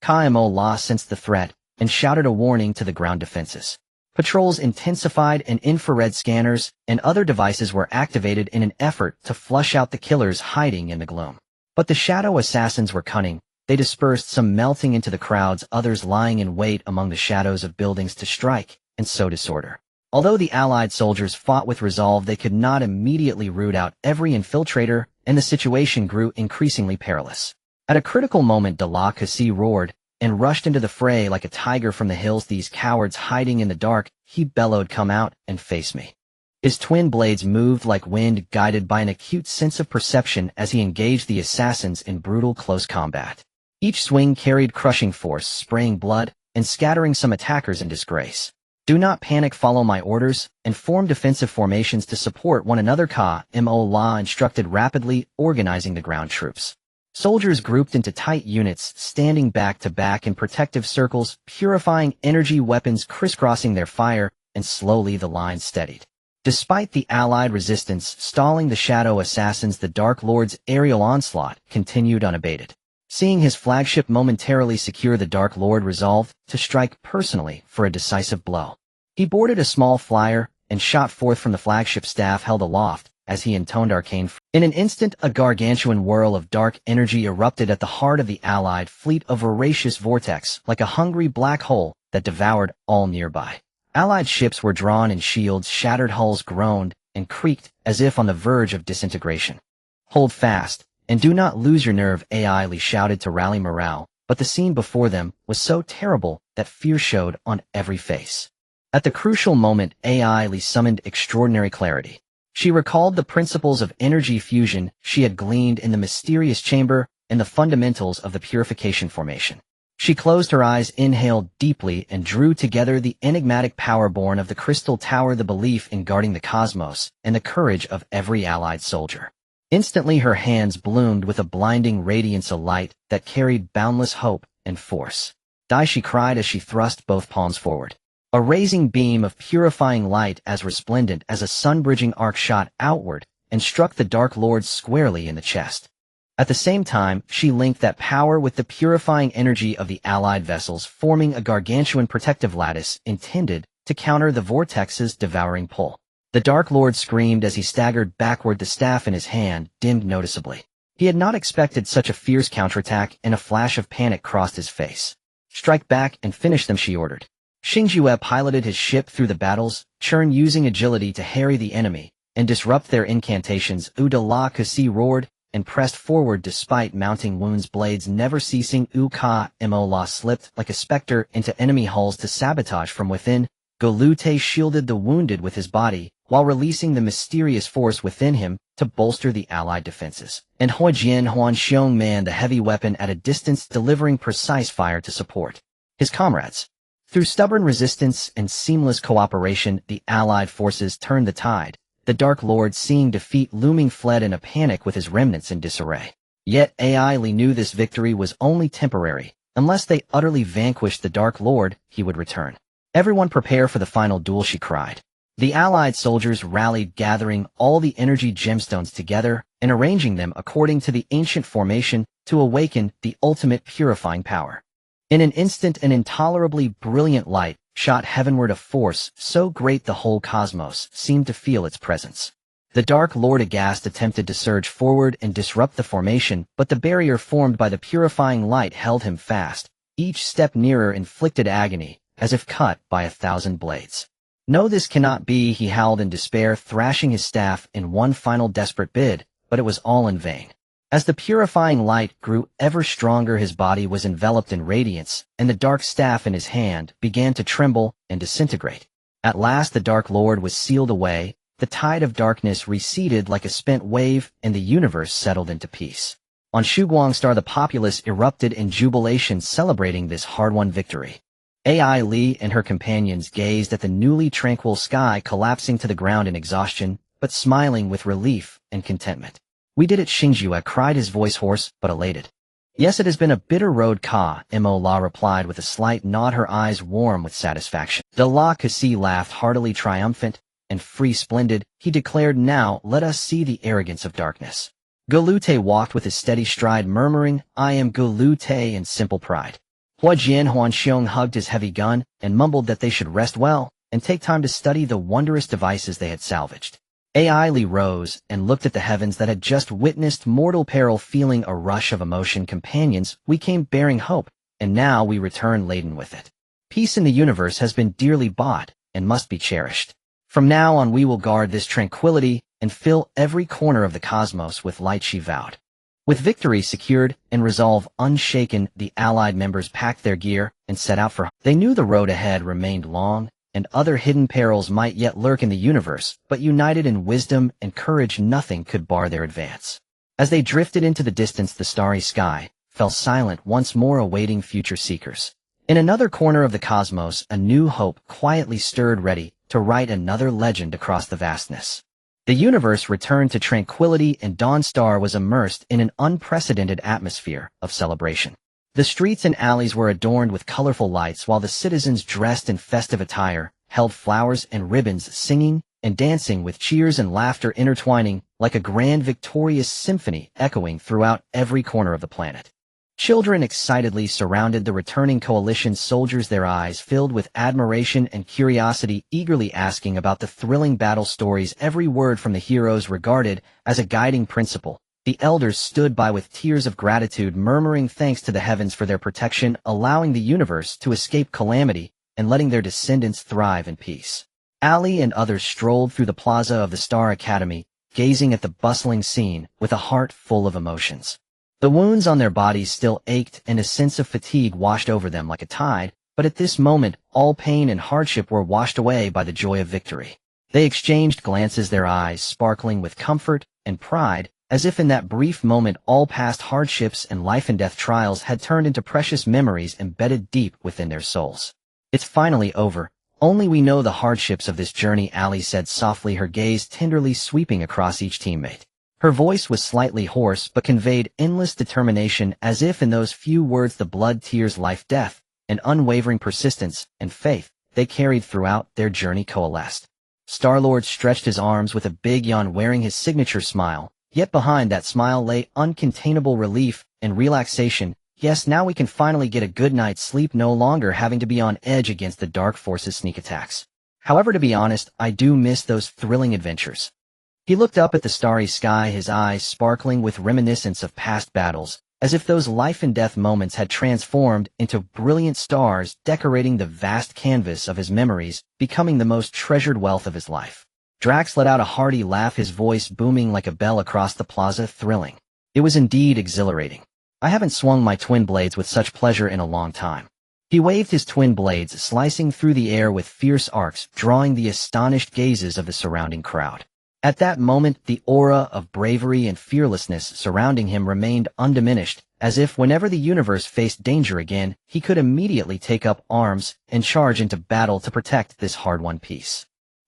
Ka-Mo La sensed the threat and shouted a warning to the ground defenses. Patrols intensified and infrared scanners and other devices were activated in an effort to flush out the killers hiding in the gloom. But the Shadow Assassins were cunning. They dispersed, some melting into the crowds, others lying in wait among the shadows of buildings to strike and sow disorder. Although the Allied soldiers fought with resolve, they could not immediately root out every infiltrator, and the situation grew increasingly perilous. At a critical moment, De La Cassie roared and rushed into the fray like a tiger from the hills. "These cowards hiding in the dark," he bellowed, "come out and face me." His twin blades moved like wind, guided by an acute sense of perception as he engaged the assassins in brutal close combat. Each swing carried crushing force, spraying blood and scattering some attackers in disgrace. "Do not panic, follow my orders, and form defensive formations to support one another," Ka-Mo La instructed, rapidly organizing the ground troops. Soldiers grouped into tight units, standing back to back in protective circles, purifying energy weapons crisscrossing their fire, and slowly the line steadied. Despite the Allied resistance stalling the Shadow Assassins, the Dark Lord's aerial onslaught continued unabated. Seeing his flagship momentarily secure, the Dark Lord resolved to strike personally for a decisive blow. He boarded a small flyer and shot forth from the flagship, staff held aloft as he intoned arcane. In an instant, a gargantuan whirl of dark energy erupted at the heart of the Allied fleet, a voracious vortex, like a hungry black hole that devoured all nearby. Allied ships were drawn in shields, shattered hulls groaned and creaked as if on the verge of disintegration. "Hold fast, and do not lose your nerve," AI Li shouted to rally morale, but the scene before them was so terrible that fear showed on every face. At the crucial moment, AI Li summoned extraordinary clarity. She recalled the principles of energy fusion she had gleaned in the mysterious chamber and the fundamentals of the purification formation. She closed her eyes, inhaled deeply, and drew together the enigmatic power born of the Crystal Tower, the belief in guarding the cosmos, and the courage of every Allied soldier. Instantly her hands bloomed with a blinding radiance, a light that carried boundless hope and force. "Die," she cried as she thrust both palms forward. A raising beam of purifying light as resplendent as a sun-bridging arc shot outward and struck the Dark Lord squarely in the chest. At the same time, she linked that power with the purifying energy of the Allied vessels, forming a gargantuan protective lattice intended to counter the vortex's devouring pull. The Dark Lord screamed as he staggered backward, the staff in his hand dimmed noticeably. He had not expected such a fierce counterattack, and a flash of panic crossed his face. "Strike back and finish them," she ordered. Xingjue piloted his ship through the battles, Churn using agility to harry the enemy and disrupt their incantations. De La Cassie roared and pressed forward despite mounting wounds, blades never ceasing. Ka-Mo La slipped like a specter into enemy hulls to sabotage from within. Golute shielded the wounded with his body while releasing the mysterious force within him to bolster the Allied defenses. And Huijian Huanxiong manned the heavy weapon at a distance, delivering precise fire to support his comrades. Through stubborn resistance and seamless cooperation, the Allied forces turned the tide. The Dark Lord, seeing defeat looming, fled in a panic with his remnants in disarray. Yet AI Li knew this victory was only temporary. Unless they utterly vanquished the Dark Lord, he would return. "Everyone prepare for the final duel," she cried. The allied soldiers rallied, gathering all the energy gemstones together and arranging them according to the ancient formation to awaken the ultimate purifying power. In an instant, an intolerably brilliant light shot heavenward, a force so great the whole cosmos seemed to feel its presence. The Dark Lord, aghast, attempted to surge forward and disrupt the formation, but the barrier formed by the purifying light held him fast. Each step nearer inflicted agony, as if cut by 1,000 blades. "No, this cannot be," he howled in despair, thrashing his staff in one final desperate bid, but it was all in vain. As the purifying light grew ever stronger, his body was enveloped in radiance, and the dark staff in his hand began to tremble and disintegrate. At last the Dark Lord was sealed away, the tide of darkness receded like a spent wave, and the universe settled into peace. On Shuguang Star, the populace erupted in jubilation, celebrating this hard-won victory. Ai Li and her companions gazed at the newly tranquil sky collapsing to the ground in exhaustion, but smiling with relief and contentment. "We did it," Xingjue cried, his voice hoarse but elated. "Yes, it has been a bitter road," Mo La replied with a slight nod, her eyes warm with satisfaction. De La Cassie laughed heartily, triumphant and free splendid. He declared, "Now let us see the arrogance of darkness." Gulute walked with his steady stride, murmuring, "I am Gulute in simple pride." Hua Jian Huanxiong hugged his heavy gun and mumbled that they should rest well and take time to study the wondrous devices they had salvaged. Ai Li rose and looked at the heavens that had just witnessed mortal peril, feeling a rush of emotion. "Companions, we came bearing hope, and now we return laden with it. Peace in the universe has been dearly bought and must be cherished. From now on we will guard this tranquility and fill every corner of the cosmos with light," she vowed. With victory secured and resolve unshaken, the allied members packed their gear and set out for home. They knew the road ahead remained long, and other hidden perils might yet lurk in the universe, but united in wisdom and courage, nothing could bar their advance. As they drifted into the distance, the starry sky fell silent, once more awaiting future seekers. In another corner of the cosmos, a new hope quietly stirred, ready to write another legend across the vastness. The universe returned to tranquility, and Dawn Star was immersed in an unprecedented atmosphere of celebration. The streets and alleys were adorned with colorful lights, while the citizens, dressed in festive attire, held flowers and ribbons, singing and dancing with cheers and laughter intertwining like a grand victorious symphony echoing throughout every corner of the planet. Children excitedly surrounded the returning coalition soldiers, their eyes filled with admiration and curiosity, eagerly asking about the thrilling battle stories, every word from the heroes regarded as a guiding principle. The elders stood by with tears of gratitude, murmuring thanks to the heavens for their protection, allowing the universe to escape calamity and letting their descendants thrive in peace. Ali and others strolled through the plaza of the Star Academy, gazing at the bustling scene with a heart full of emotions. The wounds on their bodies still ached, and a sense of fatigue washed over them like a tide, but at this moment, all pain and hardship were washed away by the joy of victory. They exchanged glances, their eyes sparkling with comfort and pride, as if in that brief moment all past hardships and life-and-death trials had turned into precious memories embedded deep within their souls. "It's finally over. Only we know the hardships of this journey," Ali said softly, her gaze tenderly sweeping across each teammate. Her voice was slightly hoarse but conveyed endless determination, as if in those few words the blood, tears, life, death, and unwavering persistence and faith they carried throughout their journey coalesced. Star-Lord stretched his arms with a big yawn, wearing his signature smile, yet behind that smile lay uncontainable relief and relaxation. "Yes, now we can finally get a good night's sleep, no longer having to be on edge against the dark forces' sneak attacks. However, to be honest, I do miss those thrilling adventures." He looked up at the starry sky, his eyes sparkling with reminiscence of past battles, as if those life-and-death moments had transformed into brilliant stars decorating the vast canvas of his memories, becoming the most treasured wealth of his life. Drax let out a hearty laugh, his voice booming like a bell across the plaza. "Thrilling. It was indeed exhilarating. I haven't swung my twin blades with such pleasure in a long time." He waved his twin blades, slicing through the air with fierce arcs, drawing the astonished gazes of the surrounding crowd. At that moment, the aura of bravery and fearlessness surrounding him remained undiminished, as if whenever the universe faced danger again, he could immediately take up arms and charge into battle to protect this hard-won peace.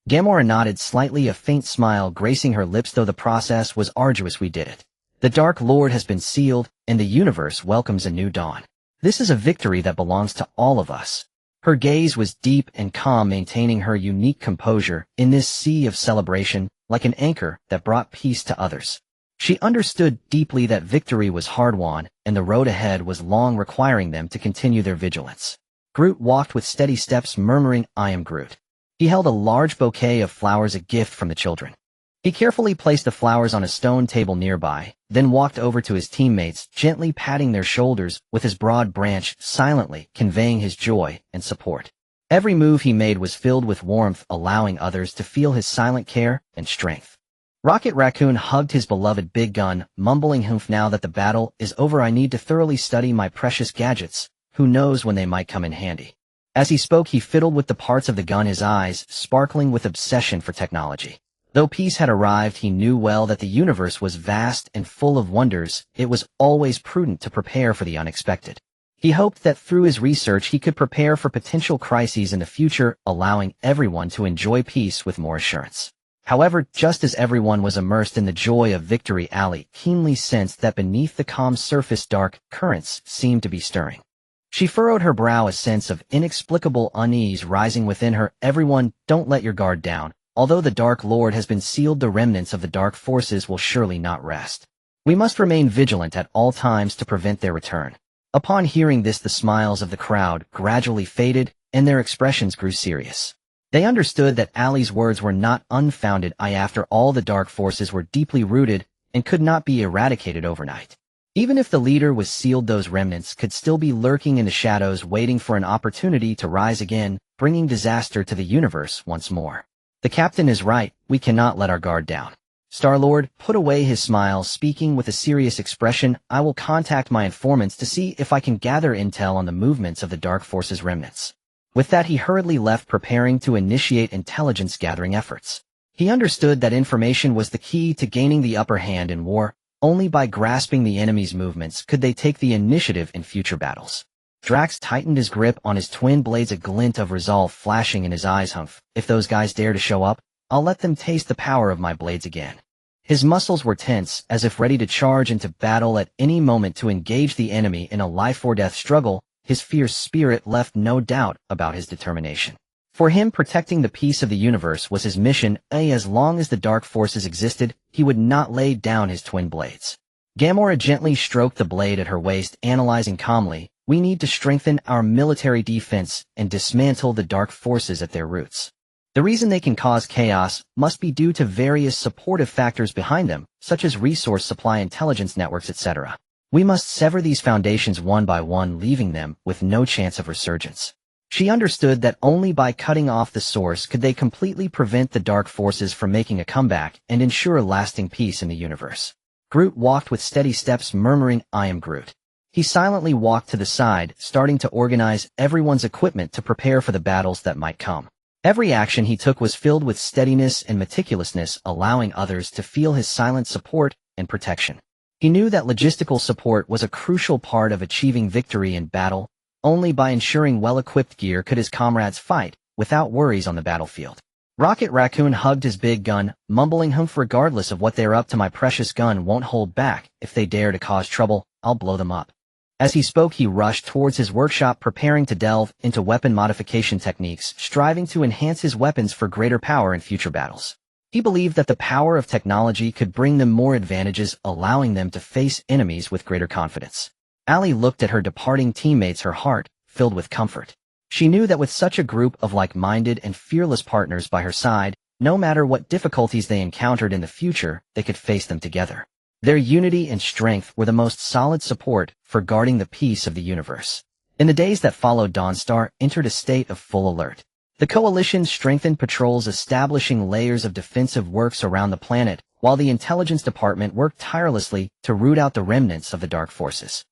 Gamora nodded slightly, a faint smile gracing her lips. "Though the process was arduous, we did it. The Dark Lord has been sealed, and the universe welcomes a new dawn. This is a victory that belongs to all of us." Her gaze was deep and calm, maintaining her unique composure in this sea of celebration, like an anchor that brought peace to others. She understood deeply that victory was hard-won, and the road ahead was long, requiring them to continue their vigilance. Groot walked with steady steps, murmuring, "I am Groot." He held a large bouquet of flowers, a gift from the children. He carefully placed the flowers on a stone table nearby, then walked over to his teammates, gently patting their shoulders with his broad branch, silently conveying his joy and support. Every move he made was filled with warmth, allowing others to feel his silent care and strength. Rocket Raccoon hugged his beloved big gun, mumbling, "Humph, now that the battle is over, I need to thoroughly study my precious gadgets. Who knows when they might come in handy." As he spoke, he fiddled with the parts of the gun, his eyes sparkling with obsession for technology. Though peace had arrived, he knew well that the universe was vast and full of wonders. It was always prudent to prepare for the unexpected. He hoped that through his research he could prepare for potential crises in the future, allowing everyone to enjoy peace with more assurance. However, just as everyone was immersed in the joy of victory, Allie keenly sensed that beneath the calm surface dark currents seemed to be stirring. She furrowed her brow, a sense of inexplicable unease rising within her. "Everyone, don't let your guard down. Although the Dark Lord has been sealed, the remnants of the dark forces will surely not rest. We must remain vigilant at all times to prevent their return." Upon hearing this, the smiles of the crowd gradually faded, and their expressions grew serious. They understood that Allie's words were not unfounded. After all, the dark forces were deeply rooted and could not be eradicated overnight. Even if the leader was sealed, those remnants could still be lurking in the shadows, waiting for an opportunity to rise again, bringing disaster to the universe once more. "The captain is right. We cannot let our guard down." Star-Lord put away his smile, speaking with a serious expression. "I will contact my informants to see if I can gather intel on the movements of the Dark Forces remnants." With that, he hurriedly left, preparing to initiate intelligence-gathering efforts. He understood that information was the key to gaining the upper hand in war. Only by grasping the enemy's movements could they take the initiative in future battles. Drax tightened his grip on his twin blades, a glint of resolve flashing in his eyes. "Humph, if those guys dare to show up, I'll let them taste the power of my blades again." His muscles were tense, as if ready to charge into battle at any moment to engage the enemy in a life-or-death struggle. His fierce spirit left no doubt about his determination. For him, protecting the peace of the universe was his mission. As long as the dark forces existed, he would not lay down his twin blades. Gamora gently stroked the blade at her waist, analyzing calmly, "We need to strengthen our military defense and dismantle the dark forces at their roots. The reason they can cause chaos must be due to various supportive factors behind them, such as resource supply, intelligence networks, etc. We must sever these foundations one by one, leaving them with no chance of resurgence." She understood that only by cutting off the source could they completely prevent the dark forces from making a comeback and ensure lasting peace in the universe. Groot walked with steady steps, murmuring, "I am Groot." He silently walked to the side, starting to organize everyone's equipment to prepare for the battles that might come. Every action he took was filled with steadiness and meticulousness, allowing others to feel his silent support and protection. He knew that logistical support was a crucial part of achieving victory in battle. Only by ensuring well-equipped gear could his comrades fight without worries on the battlefield. Rocket Raccoon hugged his big gun, mumbling, "Humph, regardless of what they're up to, my precious gun won't hold back. If they dare to cause trouble, I'll blow them up." As he spoke, he rushed towards his workshop, preparing to delve into weapon modification techniques, striving to enhance his weapons for greater power in future battles. He believed that the power of technology could bring them more advantages, allowing them to face enemies with greater confidence. Allie looked at her departing teammates, her heart filled with comfort. She knew that with such a group of like-minded and fearless partners by her side, no matter what difficulties they encountered in the future, they could face them together. Their unity and strength were the most solid support for guarding the peace of the universe. In the days that followed, Dawnstar entered a state of full alert. The Coalition strengthened patrols, establishing layers of defensive works around the planet, while the Intelligence Department worked tirelessly to root out the remnants of the Dark Forces.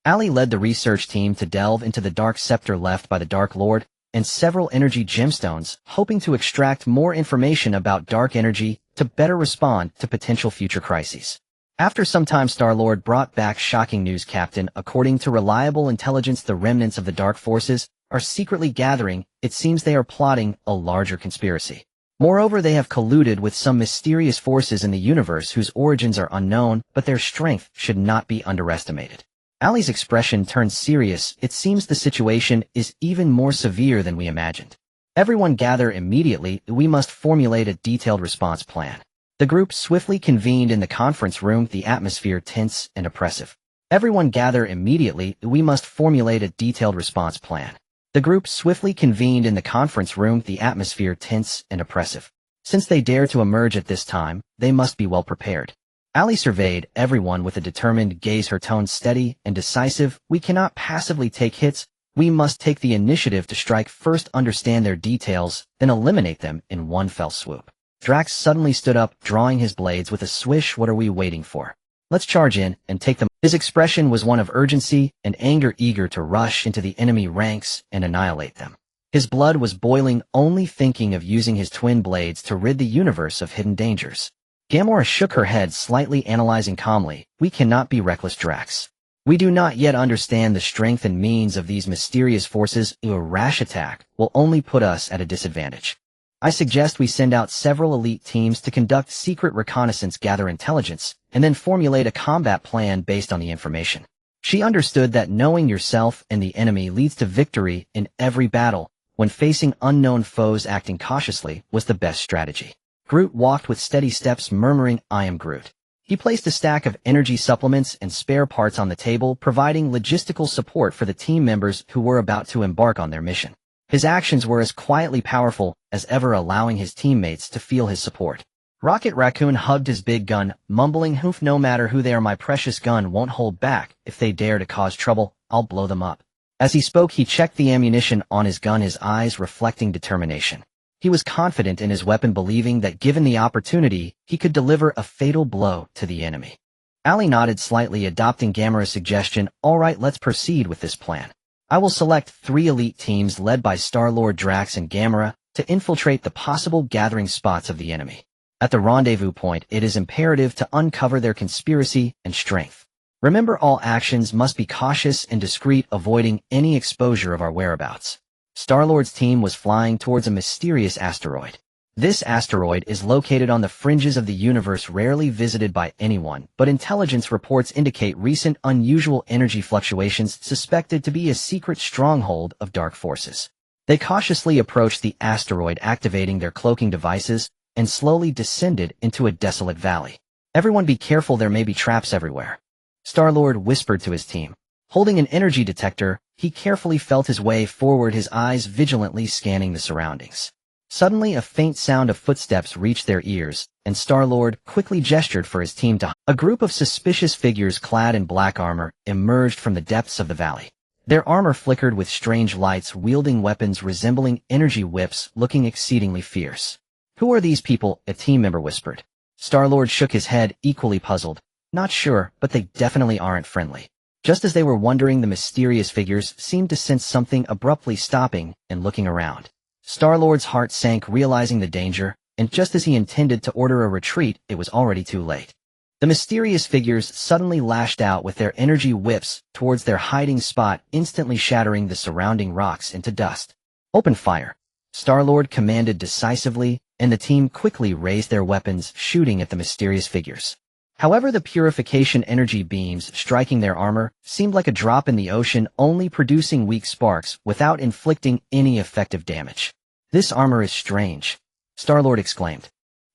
Allie led the research team to delve into the Dark Scepter left by the Dark Lord and several energy gemstones, hoping to extract more information about dark energy to better respond to potential future crises. After some time, Star-Lord brought back shocking news. "Captain, according to reliable intelligence, the remnants of the Dark Forces are secretly gathering. It seems they are plotting a larger conspiracy. Moreover, they have colluded with some mysterious forces in the universe whose origins are unknown, but their strength should not be underestimated." Ali's expression turned serious. It seems the situation is even more severe than we imagined. Everyone gather immediately. We must formulate a detailed response plan. The group swiftly convened in the conference room, the atmosphere tense and oppressive. Everyone gather immediately. We must formulate a detailed response plan. The group swiftly convened in the conference room, the atmosphere tense and oppressive. Since they dare to emerge at this time, they must be well prepared. Ali surveyed everyone with a determined gaze, her tone steady and decisive. We cannot passively take hits. We must take the initiative to strike first, understand their details, then eliminate them in one fell swoop. Drax suddenly stood up, drawing his blades with a swish. What are we waiting for? Let's charge in and take them. His expression was one of urgency and anger, eager to rush into the enemy ranks and annihilate them. His blood was boiling, only thinking of using his twin blades to rid the universe of hidden dangers. Gamora shook her head slightly, analyzing calmly. We cannot be reckless, Drax. We do not yet understand the strength and means of these mysterious forces. A rash attack will only put us at a disadvantage. I suggest we send out several elite teams to conduct secret reconnaissance, gather intelligence, and then formulate a combat plan based on the information. She understood that knowing yourself and the enemy leads to victory in every battle. When facing unknown foes, acting cautiously was the best strategy. Groot walked with steady steps, murmuring, I am Groot. He placed a stack of energy supplements and spare parts on the table, providing logistical support for the team members who were about to embark on their mission. His actions were as quietly powerful as ever, allowing his teammates to feel his support. Rocket Raccoon hugged his big gun, mumbling, "Hoof, no matter who they are, my precious gun won't hold back. If they dare to cause trouble, I'll blow them up." As he spoke, he checked the ammunition on his gun, his eyes reflecting determination. He was confident in his weapon, believing that given the opportunity, he could deliver a fatal blow to the enemy. Ali nodded slightly, adopting Gamora's suggestion. All right, let's proceed with this plan. I will select 3 elite teams led by Star-Lord, Drax, and Gamora to infiltrate the possible gathering spots of the enemy. At the rendezvous point, it is imperative to uncover their conspiracy and strength. Remember, all actions must be cautious and discreet, avoiding any exposure of our whereabouts. Star-Lord's team was flying towards a mysterious asteroid. This asteroid is located on the fringes of the universe, rarely visited by anyone, but intelligence reports indicate recent unusual energy fluctuations, suspected to be a secret stronghold of dark forces. They cautiously approached the asteroid, activating their cloaking devices, and slowly descended into a desolate valley. Everyone be careful, there may be traps everywhere. Star-Lord whispered to his team. Holding an energy detector, he carefully felt his way forward, his eyes vigilantly scanning the surroundings. Suddenly, a faint sound of footsteps reached their ears, and Star-Lord quickly gestured for his team to. A group of suspicious figures clad in black armor emerged from the depths of the valley. Their armor flickered with strange lights, wielding weapons resembling energy whips, looking exceedingly fierce. Who are these people? A team member whispered. Star-Lord shook his head, equally puzzled. Not sure, but they definitely aren't friendly. Just as they were wondering, the mysterious figures seemed to sense something, abruptly stopping and looking around. Star-Lord's heart sank, realizing the danger, and just as he intended to order a retreat, it was already too late. The mysterious figures suddenly lashed out with their energy whips towards their hiding spot, instantly shattering the surrounding rocks into dust. Open fire! Star-Lord commanded decisively, and the team quickly raised their weapons, shooting at the mysterious figures. However, the purification energy beams striking their armor seemed like a drop in the ocean, only producing weak sparks without inflicting any effective damage. This armor is strange, Star-Lord exclaimed.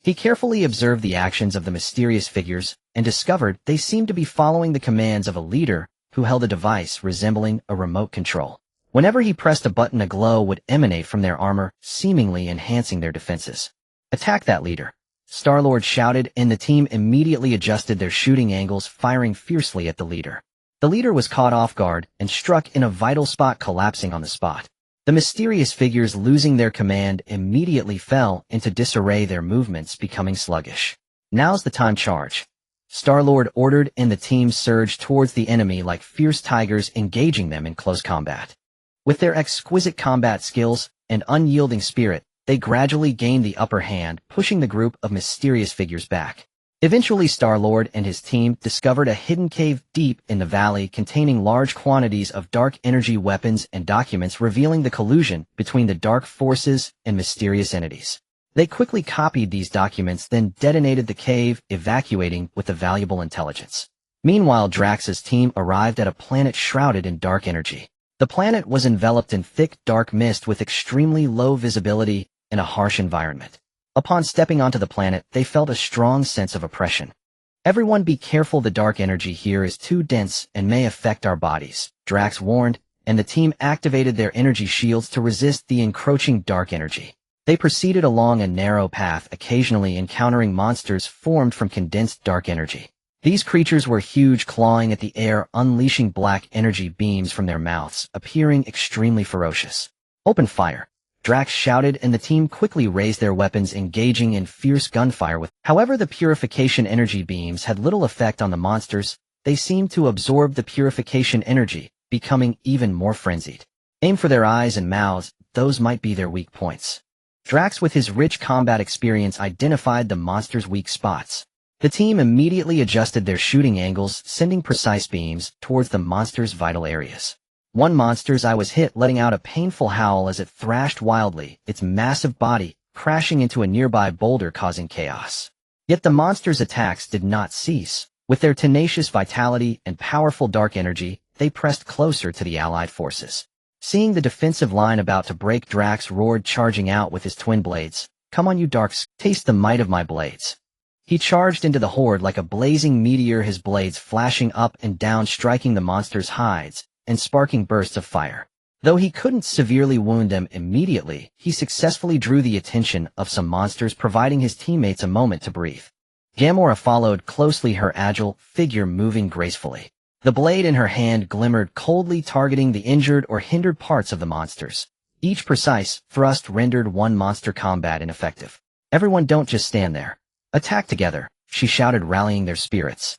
He carefully observed the actions of the mysterious figures and discovered they seemed to be following the commands of a leader who held a device resembling a remote control. Whenever he pressed a button, a glow would emanate from their armor, seemingly enhancing their defenses. Attack that leader! Star-Lord shouted, and the team immediately adjusted their shooting angles, firing fiercely at the leader. The leader was caught off guard and struck in a vital spot, collapsing on the spot. The mysterious figures, losing their command, immediately fell into disarray, their movements becoming sluggish. Now's the time, charge! Star-Lord ordered, and the team surged towards the enemy like fierce tigers, engaging them in close combat. With their exquisite combat skills and unyielding spirit, they gradually gained the upper hand, pushing the group of mysterious figures back. Eventually, Star-Lord and his team discovered a hidden cave deep in the valley containing large quantities of dark energy weapons and documents, revealing the collusion between the dark forces and mysterious entities. They quickly copied these documents, then detonated the cave, evacuating with the valuable intelligence. Meanwhile, Drax's team arrived at a planet shrouded in dark energy. The planet was enveloped in thick, dark mist with extremely low visibility and a harsh environment. Upon stepping onto the planet, they felt a strong sense of oppression. "Everyone be careful, the dark energy here is too dense and may affect our bodies," Drax warned, and the team activated their energy shields to resist the encroaching dark energy. They proceeded along a narrow path, occasionally encountering monsters formed from condensed dark energy. These creatures were huge, clawing at the air, unleashing black energy beams from their mouths, appearing extremely ferocious. "Open fire," Drax shouted, and the team quickly raised their weapons, engaging in fierce gunfire with. However, the purification energy beams had little effect on the monsters. They seemed to absorb the purification energy, becoming even more frenzied. "Aim for their eyes and mouths, those might be their weak points." Drax, with his rich combat experience, identified the monsters' weak spots. The team immediately adjusted their shooting angles, sending precise beams towards the monster's vital areas. One monster's eye was hit, letting out a painful howl as it thrashed wildly, its massive body crashing into a nearby boulder, causing chaos. Yet the monster's attacks did not cease. With their tenacious vitality and powerful dark energy, they pressed closer to the Allied forces. Seeing the defensive line about to break, Drax roared, charging out with his twin blades. "Come on, you darks, taste the might of my blades." He charged into the horde like a blazing meteor, his blades flashing up and down, striking the monster's hides and sparking bursts of fire. Though he couldn't severely wound them immediately, he successfully drew the attention of some monsters, providing his teammates a moment to breathe. Gamora followed closely, her agile figure moving gracefully. The blade in her hand glimmered coldly, targeting the injured or hindered parts of the monsters. Each precise thrust rendered one monster combat ineffective. "Everyone, don't just stand there. Attack together," she shouted, rallying their spirits.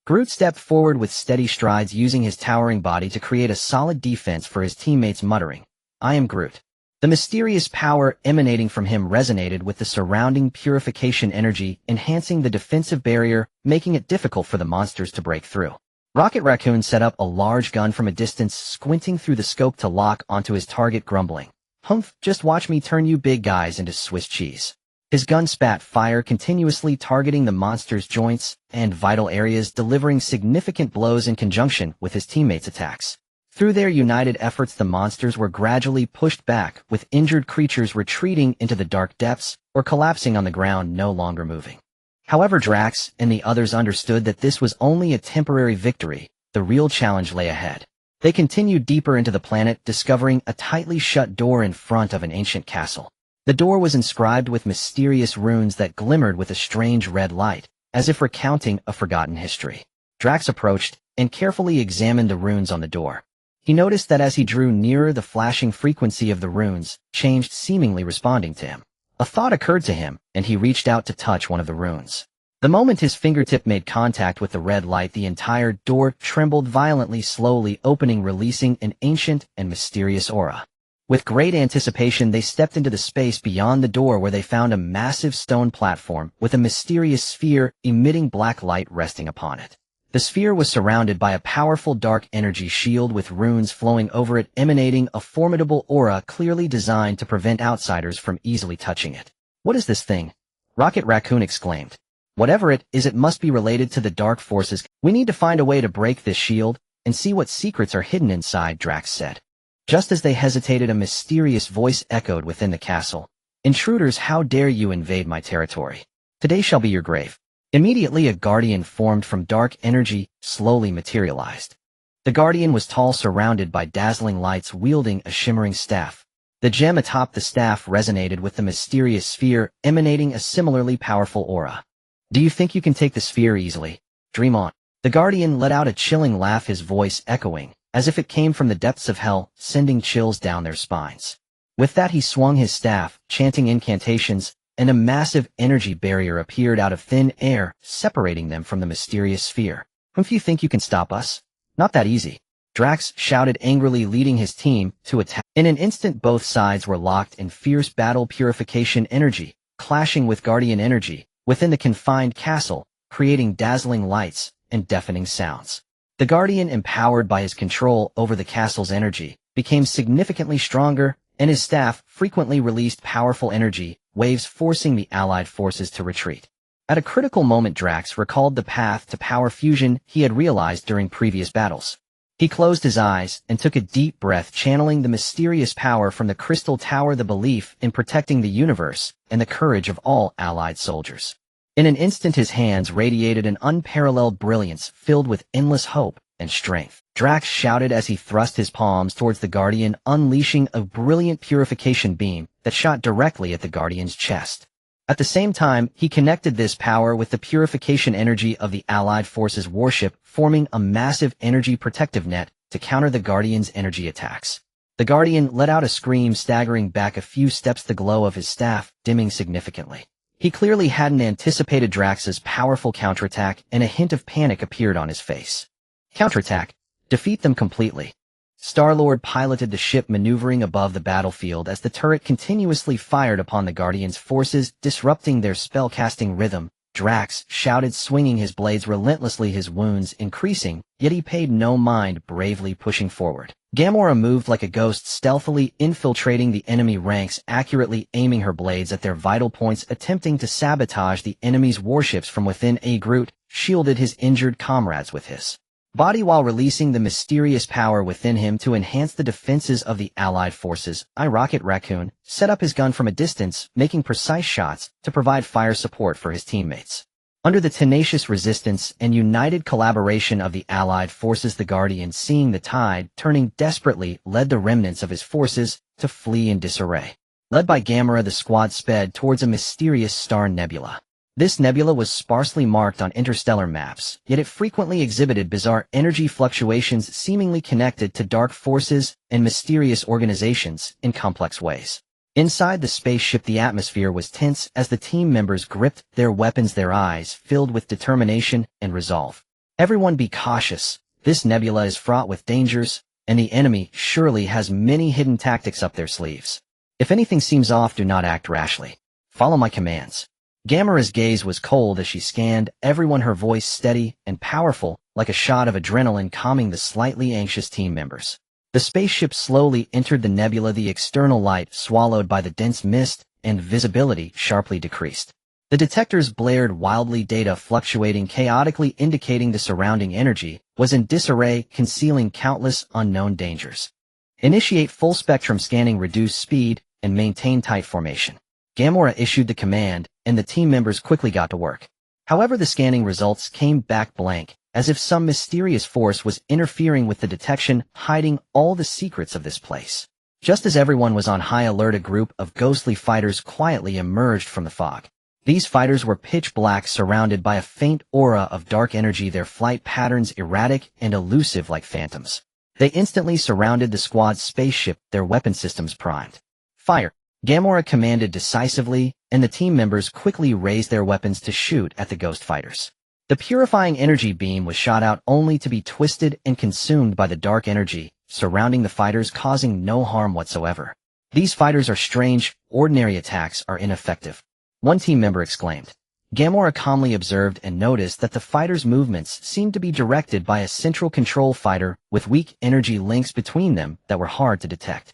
Groot stepped forward with steady strides, using his towering body to create a solid defense for his teammates, muttering, "I am Groot." The mysterious power emanating from him resonated with the surrounding purification energy, enhancing the defensive barrier, making it difficult for the monsters to break through. Rocket Raccoon set up a large gun from a distance, squinting through the scope to lock onto his target, grumbling, "Humph, just watch me turn you big guys into Swiss cheese." His gun spat fire, continuously targeting the monster's joints and vital areas, delivering significant blows in conjunction with his teammates' attacks. Through their united efforts, the monsters were gradually pushed back, with injured creatures retreating into the dark depths or collapsing on the ground, no longer moving. However, Drax and the others understood that this was only a temporary victory. The real challenge lay ahead. They continued deeper into the planet, discovering a tightly shut door in front of an ancient castle. The door was inscribed with mysterious runes that glimmered with a strange red light, as if recounting a forgotten history. Drax approached and carefully examined the runes on the door. He noticed that as he drew nearer, the flashing frequency of the runes changed, seemingly responding to him. A thought occurred to him, and he reached out to touch one of the runes. The moment his fingertip made contact with the red light, the entire door trembled violently, slowly opening, releasing an ancient and mysterious aura. With great anticipation, they stepped into the space beyond the door, where they found a massive stone platform with a mysterious sphere emitting black light resting upon it. The sphere was surrounded by a powerful dark energy shield with runes flowing over it, emanating a formidable aura clearly designed to prevent outsiders from easily touching it. "What is this thing?" Rocket Raccoon exclaimed. "Whatever it is, it must be related to the dark forces. We need to find a way to break this shield and see what secrets are hidden inside," Drax said. Just as they hesitated, a mysterious voice echoed within the castle. "Intruders, how dare you invade my territory? Today shall be your grave." Immediately, a guardian formed from dark energy slowly materialized. The guardian was tall, surrounded by dazzling lights, wielding a shimmering staff. The gem atop the staff resonated with the mysterious sphere, emanating a similarly powerful aura. "Do you think you can take the sphere easily? Dream on." The guardian let out a chilling laugh, his voice echoing as if it came from the depths of hell, sending chills down their spines. With that, he swung his staff, chanting incantations, and a massive energy barrier appeared out of thin air, separating them from the mysterious sphere. "If you think you can stop us? Not that easy," Drax shouted angrily, leading his team to attack. In an instant, both sides were locked in fierce battle. Purification energy clashing with guardian energy within the confined castle, creating dazzling lights and deafening sounds. The Guardian, empowered by his control over the castle's energy, became significantly stronger, and his staff frequently released powerful energy waves, forcing the Allied forces to retreat. At a critical moment, Drax recalled the path to power fusion he had realized during previous battles. He closed his eyes and took a deep breath, channeling the mysterious power from the Crystal Tower, the belief in protecting the universe, and the courage of all allied soldiers. In an instant, his hands radiated an unparalleled brilliance filled with endless hope and strength. Drax shouted as he thrust his palms towards the Guardian, unleashing a brilliant purification beam that shot directly at the Guardian's chest. At the same time, he connected this power with the purification energy of the Allied forces' warship, forming a massive energy protective net to counter the Guardian's energy attacks. The Guardian let out a scream, staggering back a few steps, the glow of his staff dimming significantly. He clearly hadn't anticipated Drax's powerful counterattack, and a hint of panic appeared on his face. Counterattack. Defeat them completely. Star-Lord piloted the ship, maneuvering above the battlefield as the turret continuously fired upon the Guardian's forces, disrupting their spellcasting rhythm. Drax shouted, swinging his blades relentlessly, his wounds increasing, yet he paid no mind, bravely pushing forward. Gamora moved like a ghost, stealthily infiltrating the enemy ranks, accurately aiming her blades at their vital points, attempting to sabotage the enemy's warships from within. Groot shielded his injured comrades with his body while releasing the mysterious power within him to enhance the defenses of the Allied forces. Rocket Raccoon set up his gun from a distance, making precise shots to provide fire support for his teammates. Under the tenacious resistance and united collaboration of the Allied forces, the Guardian, seeing the tide turning desperately, led the remnants of his forces to flee in disarray. Led by Gamora, the squad sped towards a mysterious star nebula. This nebula was sparsely marked on interstellar maps, yet it frequently exhibited bizarre energy fluctuations seemingly connected to dark forces and mysterious organizations in complex ways. Inside the spaceship, the atmosphere was tense as the team members gripped their weapons, their eyes filled with determination and resolve. Everyone be cautious. This nebula is fraught with dangers, and the enemy surely has many hidden tactics up their sleeves. If anything seems off, do not act rashly. Follow my commands. Gamora's gaze was cold as she scanned everyone, her voice steady and powerful, like a shot of adrenaline, calming the slightly anxious team members. The spaceship slowly entered the nebula, the external light swallowed by the dense mist, and visibility sharply decreased. The detectors blared wildly, data fluctuating chaotically, indicating the surrounding energy was in disarray, concealing countless unknown dangers. Initiate full spectrum scanning, reduce speed, and maintain tight formation. Gamora issued the command, and the team members quickly got to work. However, the scanning results came back blank, as if some mysterious force was interfering with the detection, hiding all the secrets of this place. Just as everyone was on high alert, a group of ghostly fighters quietly emerged from the fog. These fighters were pitch black, surrounded by a faint aura of dark energy, their flight patterns erratic and elusive like phantoms. They instantly surrounded the squad's spaceship, their weapon systems primed. Fire! Gamora commanded decisively, and the team members quickly raised their weapons to shoot at the ghost fighters. The purifying energy beam was shot out, only to be twisted and consumed by the dark energy surrounding the fighters, causing no harm whatsoever. These fighters are strange. Ordinary attacks are ineffective, one team member exclaimed. Gamora calmly observed and noticed that the fighters' movements seemed to be directed by a central control fighter with weak energy links between them that were hard to detect.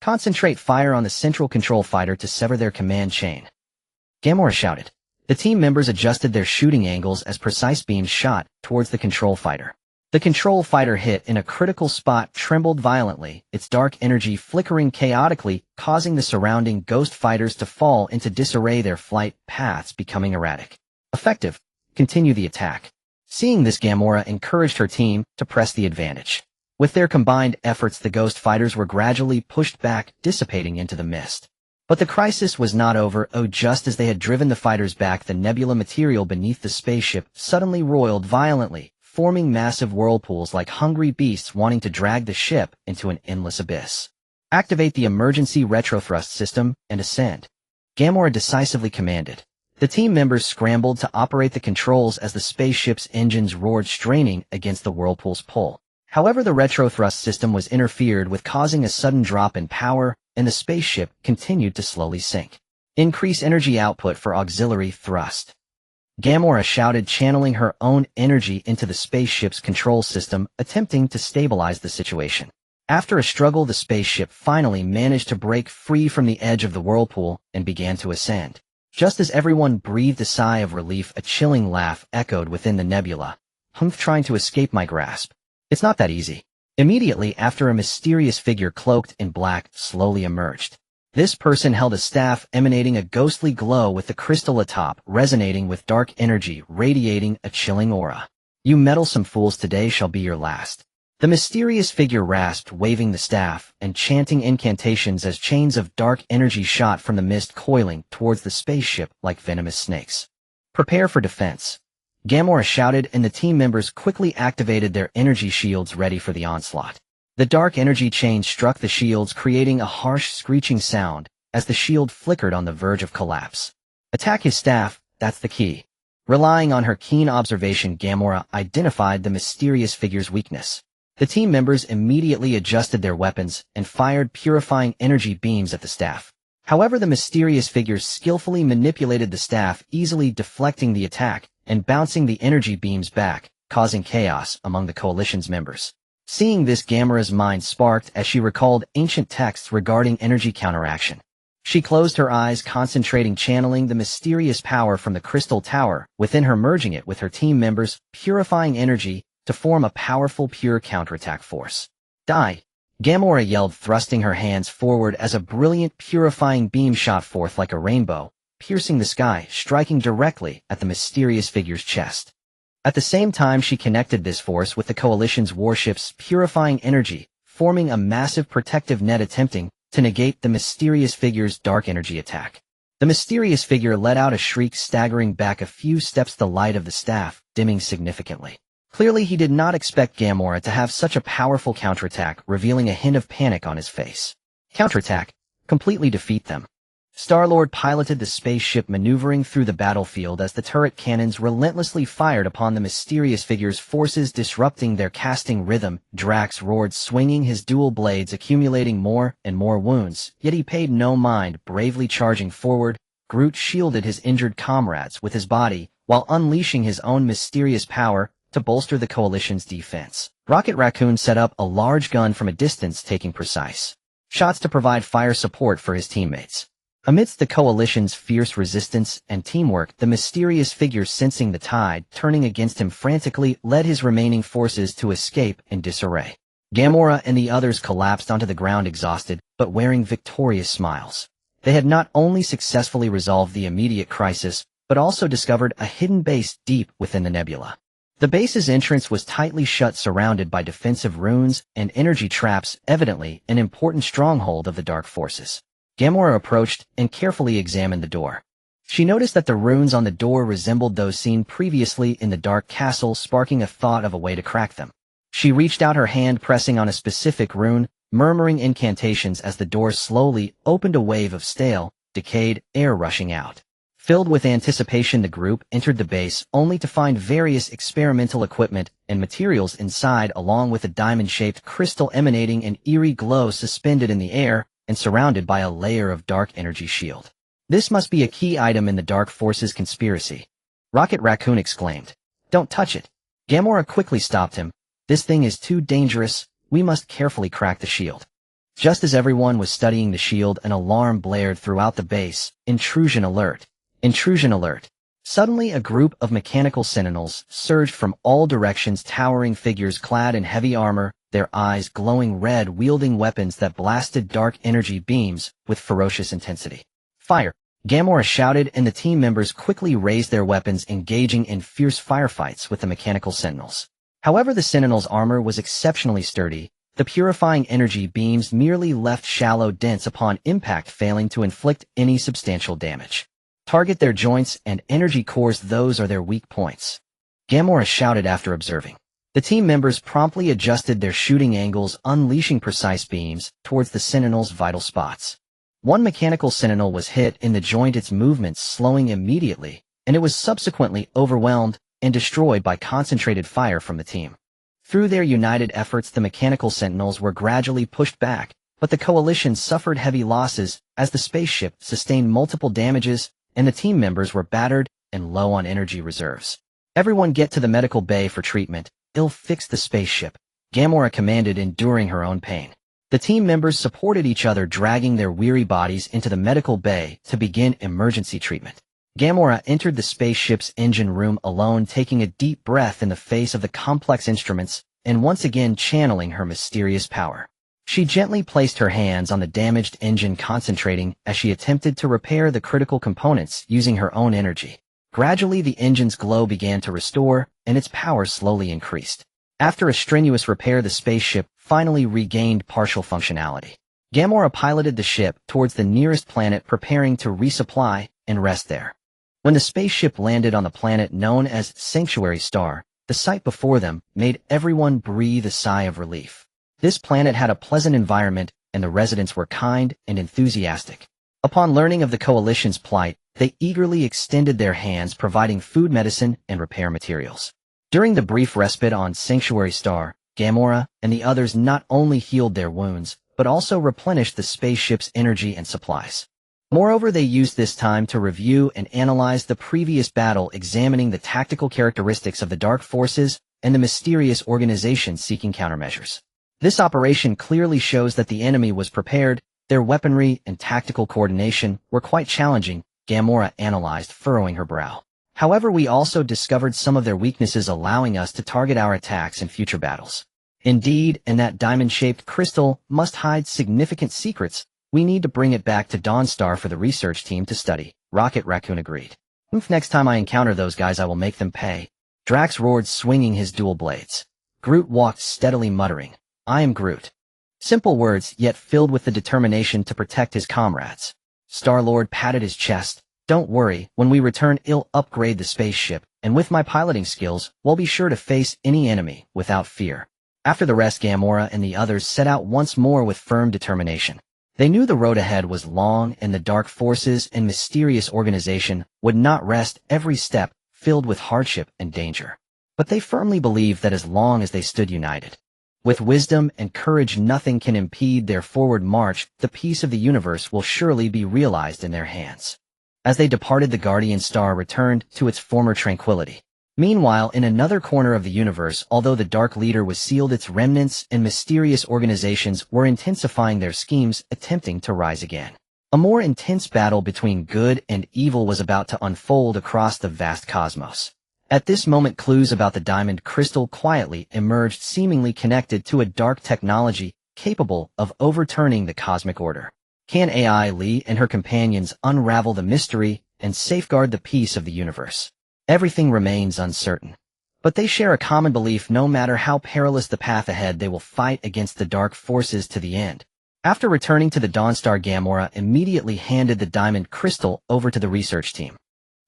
Concentrate fire on the central control fighter to sever their command chain, Gamora shouted. The team members adjusted their shooting angles as precise beams shot towards the control fighter. The control fighter hit in a critical spot, trembled violently, its dark energy flickering chaotically, causing the surrounding ghost fighters to fall into disarray, their flight paths becoming erratic. Effective. Continue the attack. Seeing this, Gamora encouraged her team to press the advantage. With their combined efforts, the ghost fighters were gradually pushed back, dissipating into the mist. But the crisis was not over. Just as they had driven the fighters back, the nebula material beneath the spaceship suddenly roiled violently, forming massive whirlpools like hungry beasts wanting to drag the ship into an endless abyss. Activate the emergency retrothrust system and ascend, Gamora decisively commanded. The team members scrambled to operate the controls as the spaceship's engines roared, straining against the whirlpool's pull. However, the retrothrust system was interfered with, causing a sudden drop in power, and the spaceship continued to slowly sink. Increase energy output for auxiliary thrust, Gamora shouted, channeling her own energy into the spaceship's control system, attempting to stabilize the situation. After a struggle, the spaceship finally managed to break free from the edge of the whirlpool and began to ascend. Just as everyone breathed a sigh of relief, a chilling laugh echoed within the nebula. "Humph, trying to escape my grasp. It's not that easy." Immediately after, a mysterious figure cloaked in black slowly emerged. This person held a staff emanating a ghostly glow with the crystal atop resonating with dark energy, radiating a chilling aura. "You meddlesome fools, today shall be your last." The mysterious figure rasped, waving the staff and chanting incantations as chains of dark energy shot from the mist, coiling towards the spaceship like venomous snakes. "Prepare for defense," Gamora shouted, and the team members quickly activated their energy shields, ready for the onslaught. The dark energy chain struck the shields, creating a harsh, screeching sound as the shield flickered on the verge of collapse. "Attack his staff, that's the key." Relying on her keen observation, Gamora identified the mysterious figure's weakness. The team members immediately adjusted their weapons and fired purifying energy beams at the staff. However, the mysterious figure skillfully manipulated the staff, easily deflecting the attack and bouncing the energy beams back, causing chaos among the Coalition's members. Seeing this, Gamora's mind sparked as she recalled ancient texts regarding energy counteraction. She closed her eyes, concentrating, channeling the mysterious power from the Crystal Tower within her, merging it with her team members' purifying energy to form a powerful, pure counterattack force. "Die!" Gamora yelled, thrusting her hands forward as a brilliant, purifying beam shot forth like a rainbow, piercing the sky, striking directly at the mysterious figure's chest. At the same time, she connected this force with the Coalition's warship's purifying energy, forming a massive protective net, attempting to negate the mysterious figure's dark energy attack. The mysterious figure let out a shriek, staggering back a few steps, the light of the staff dimming significantly. Clearly, he did not expect Gamora to have such a powerful counterattack, revealing a hint of panic on his face. "Counterattack. Completely defeat them." Star-Lord piloted the spaceship, maneuvering through the battlefield as the turret cannons relentlessly fired upon the mysterious figure's forces, disrupting their casting rhythm. Drax roared, swinging his dual blades, accumulating more and more wounds, yet he paid no mind, bravely charging forward. Groot shielded his injured comrades with his body, while unleashing his own mysterious power to bolster the Coalition's defense. Rocket Raccoon set up a large gun from a distance, taking precise shots to provide fire support for his teammates. Amidst the Coalition's fierce resistance and teamwork, the mysterious figure, sensing the tide turning against him, frantically led his remaining forces to escape in disarray. Gamora and the others collapsed onto the ground, exhausted, but wearing victorious smiles. They had not only successfully resolved the immediate crisis, but also discovered a hidden base deep within the nebula. The base's entrance was tightly shut, surrounded by defensive runes and energy traps, evidently an important stronghold of the dark forces. Gamora approached and carefully examined the door. She noticed that the runes on the door resembled those seen previously in the Dark Castle, sparking a thought of a way to crack them. She reached out her hand, pressing on a specific rune, murmuring incantations as the door slowly opened, a wave of stale, decayed air rushing out. Filled with anticipation, the group entered the base, only to find various experimental equipment and materials inside, along with a diamond-shaped crystal emanating an eerie glow suspended in the air and surrounded by a layer of dark energy shield. "This must be a key item in the Dark Forces conspiracy," Rocket Raccoon exclaimed. "Don't touch it." Gamora quickly stopped him. "This thing is too dangerous. We must carefully crack the shield." Just as everyone was studying the shield, an alarm blared throughout the base. "Intrusion alert! Intrusion alert!" Suddenly, a group of mechanical sentinels surged from all directions, towering figures clad in heavy armor, their eyes glowing red, wielding weapons that blasted dark energy beams with ferocious intensity. "Fire!" Gamora shouted, and the team members quickly raised their weapons, engaging in fierce firefights with the mechanical sentinels. However, the sentinels' armor was exceptionally sturdy. The purifying energy beams merely left shallow dents upon impact, failing to inflict any substantial damage. "Target their joints and energy cores, those are their weak points," Gamora shouted after observing. The team members promptly adjusted their shooting angles, unleashing precise beams towards the Sentinel's vital spots. One mechanical Sentinel was hit in the joint, its movements slowing immediately, and it was subsequently overwhelmed and destroyed by concentrated fire from the team. Through their united efforts, the mechanical Sentinels were gradually pushed back, but the Coalition suffered heavy losses as the spaceship sustained multiple damages and the team members were battered and low on energy reserves. "Everyone get to the medical bay for treatment. It'll fix the spaceship," Gamora commanded, enduring her own pain. The team members supported each other, dragging their weary bodies into the medical bay to begin emergency treatment. Gamora entered the spaceship's engine room alone, taking a deep breath in the face of the complex instruments and once again channeling her mysterious power. She gently placed her hands on the damaged engine, concentrating as she attempted to repair the critical components using her own energy. Gradually, the engine's glow began to restore, and its power slowly increased. After a strenuous repair, the spaceship finally regained partial functionality. Gamora piloted the ship towards the nearest planet, preparing to resupply and rest there. When the spaceship landed on the planet known as Sanctuary Star, the sight before them made everyone breathe a sigh of relief. This planet had a pleasant environment, and the residents were kind and enthusiastic. Upon learning of the Coalition's plight, they eagerly extended their hands, providing food, medicine, and repair materials. During the brief respite on Sanctuary Star, Gamora and the others not only healed their wounds, but also replenished the spaceship's energy and supplies. Moreover, they used this time to review and analyze the previous battle, examining the tactical characteristics of the dark forces and the mysterious organization seeking countermeasures. This operation clearly shows that the enemy was prepared. Their weaponry and tactical coordination were quite challenging, Gamora analyzed, furrowing her brow. However, we also discovered some of their weaknesses, allowing us to target our attacks in future battles. Indeed, and that diamond-shaped crystal must hide significant secrets. We need to bring it back to Dawnstar for the research team to study, Rocket Raccoon agreed. Next time I encounter those guys, I will make them pay. Drax roared, swinging his dual blades. Groot walked steadily, muttering, I am Groot. Simple words, yet filled with the determination to protect his comrades. Star-Lord patted his chest. Don't worry, when we return, I'll upgrade the spaceship, and with my piloting skills, we'll be sure to face any enemy without fear. After the rest, Gamora and the others set out once more with firm determination. They knew the road ahead was long, and the dark forces and mysterious organization would not rest, every step filled with hardship and danger. But they firmly believed that as long as they stood united, with wisdom and courage, nothing can impede their forward march. The peace of the universe will surely be realized in their hands. As they departed, the Guardian Star returned to its former tranquility. Meanwhile, in another corner of the universe, although the Dark Leader was sealed, its remnants and mysterious organizations were intensifying their schemes, attempting to rise again. A more intense battle between good and evil was about to unfold across the vast cosmos. At this moment, clues about the diamond crystal quietly emerged, seemingly connected to a dark technology capable of overturning the cosmic order. Can AI Lee and her companions unravel the mystery and safeguard the peace of the universe? Everything remains uncertain. But they share a common belief: no matter how perilous the path ahead, they will fight against the dark forces to the end. After returning to the Dawnstar, Gamora immediately handed the diamond crystal over to the research team.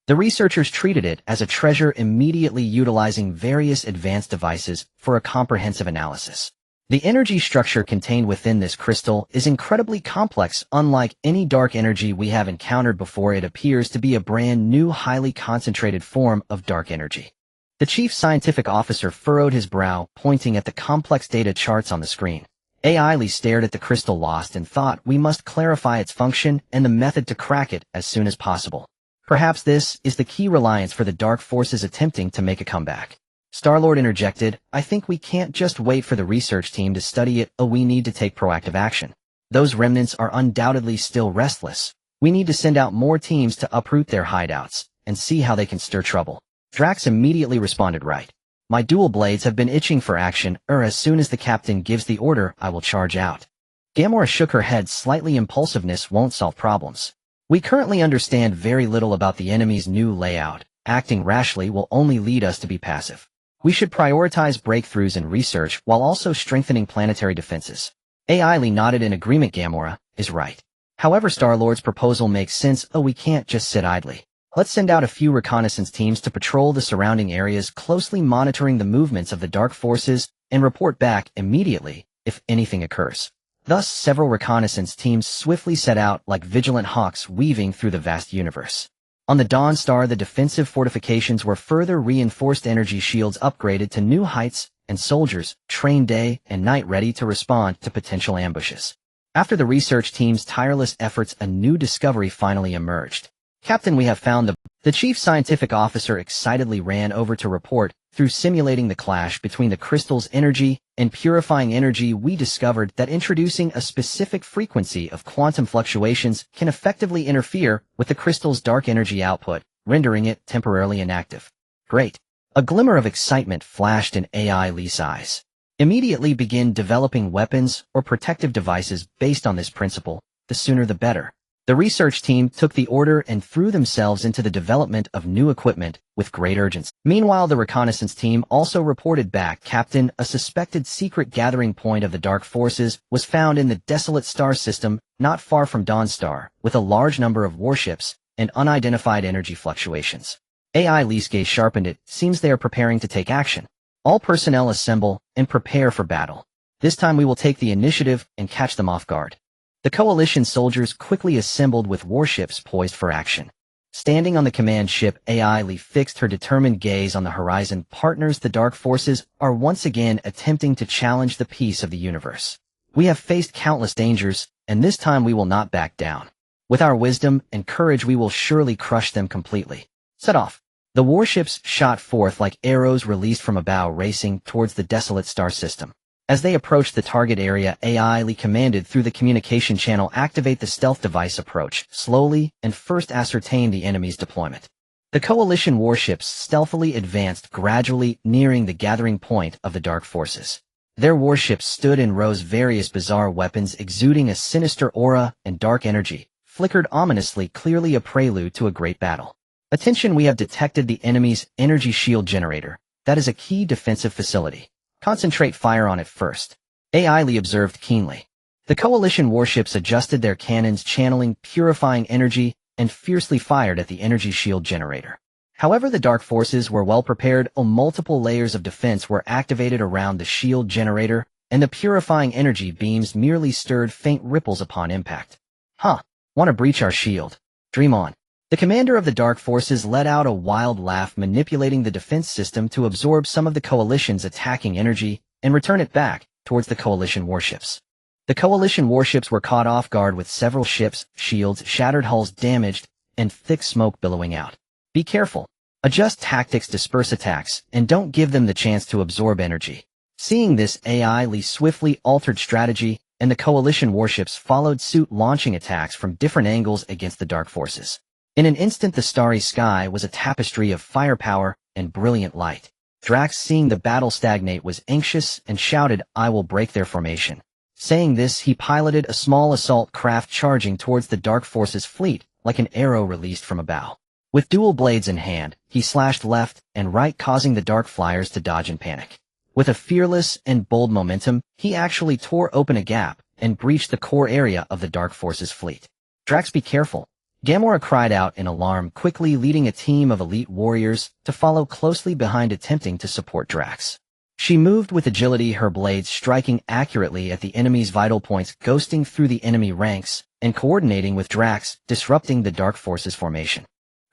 The researchers treated it as a treasure, immediately utilizing various advanced devices for a comprehensive analysis. The energy structure contained within this crystal is incredibly complex. Unlike any dark energy we have encountered before, it appears to be a brand new, highly concentrated form of dark energy. The chief scientific officer furrowed his brow, pointing at the complex data charts on the screen. AI Lee stared at the crystal, lost in thought. We must clarify its function and the method to crack it as soon as possible. Perhaps this is the key reliance for the dark forces attempting to make a comeback. Star-Lord interjected, I think we can't just wait for the research team to study it. We need to take proactive action. Those remnants are undoubtedly still restless. We need to send out more teams to uproot their hideouts and see how they can stir trouble. Drax immediately responded, right. My dual blades have been itching for action. As soon as the captain gives the order, I will charge out. Gamora shook her head slightly. Impulsiveness won't solve problems. We currently understand very little about the enemy's new layout. Acting rashly will only lead us to be passive. We should prioritize breakthroughs in research while also strengthening planetary defenses. AI Lee nodded in agreement. Gamora is right. However, Star-Lord's proposal makes sense. We can't just sit idly. Let's send out a few reconnaissance teams to patrol the surrounding areas, closely monitoring the movements of the dark forces, and report back immediately if anything occurs. Thus, several reconnaissance teams swiftly set out like vigilant hawks, weaving through the vast universe. On the Dawnstar, the defensive fortifications were further reinforced, energy shields upgraded to new heights, and soldiers trained day and night ready to respond to potential ambushes. After the research team's tireless efforts, a new discovery finally emerged. Captain, we have found the chief scientific officer excitedly ran over to report. Through simulating the clash between the crystal's energy and purifying energy, we discovered that introducing a specific frequency of quantum fluctuations can effectively interfere with the crystal's dark energy output, rendering it temporarily inactive. Great. A glimmer of excitement flashed in AI Lee's eyes. Immediately begin developing weapons or protective devices based on this principle, the sooner the better. The research team took the order and threw themselves into the development of new equipment with great urgency. Meanwhile, the reconnaissance team also reported back, Captain, a suspected secret gathering point of the Dark Forces was found in the desolate star system not far from Dawnstar, with a large number of warships and unidentified energy fluctuations. AI Lee's gaze sharpened. It seems they are preparing to take action. All personnel assemble and prepare for battle. This time we will take the initiative and catch them off guard. The coalition soldiers quickly assembled with warships poised for action. Standing on the command ship, AI Lee fixed her determined gaze on the horizon. Partners, the Dark Forces are once again attempting to challenge the peace of the universe. We have faced countless dangers, and this time we will not back down. With our wisdom and courage we will surely crush them completely. Set off. The warships shot forth like arrows released from a bow, racing towards the desolate star system. As they approached the target area, AI Lee commanded through the communication channel, activate the stealth device, approach slowly and first ascertain the enemy's deployment. The coalition warships stealthily advanced, gradually nearing the gathering point of the Dark Forces. Their warships stood in rows, various bizarre weapons exuding a sinister aura and dark energy, flickered ominously, clearly a prelude to a great battle. Attention, we have detected the enemy's energy shield generator. That is a key defensive facility. Concentrate fire on it first. AI Lee observed keenly. The coalition warships adjusted their cannons, channeling purifying energy, and fiercely fired at the energy shield generator. However, the Dark Forces were well prepared. Multiple layers of defense were activated around the shield generator, and the purifying energy beams merely stirred faint ripples upon impact. Want to breach our shield? Dream on. The commander of the Dark Forces let out a wild laugh, manipulating the defense system to absorb some of the coalition's attacking energy and return it back towards the coalition warships. The coalition warships were caught off guard with several ships, shields, shattered hulls damaged, and thick smoke billowing out. Be careful. Adjust tactics, disperse attacks, and don't give them the chance to absorb energy. Seeing this, AI Lee swiftly altered strategy, and the coalition warships followed suit, launching attacks from different angles against the Dark Forces. In an instant, the starry sky was a tapestry of firepower and brilliant light. Drax, seeing the battle stagnate, was anxious and shouted, "I will break their formation." Saying this, he piloted a small assault craft charging towards the Dark Forces fleet like an arrow released from a bow. With dual blades in hand, he slashed left and right, causing the Dark Flyers to dodge in panic. With a fearless and bold momentum, he actually tore open a gap and breached the core area of the Dark Forces fleet. "Drax, be careful." Gamora cried out in alarm, quickly leading a team of elite warriors to follow closely behind, attempting to support Drax. She moved with agility, her blades striking accurately at the enemy's vital points, ghosting through the enemy ranks and coordinating with Drax, disrupting the Dark Forces formation.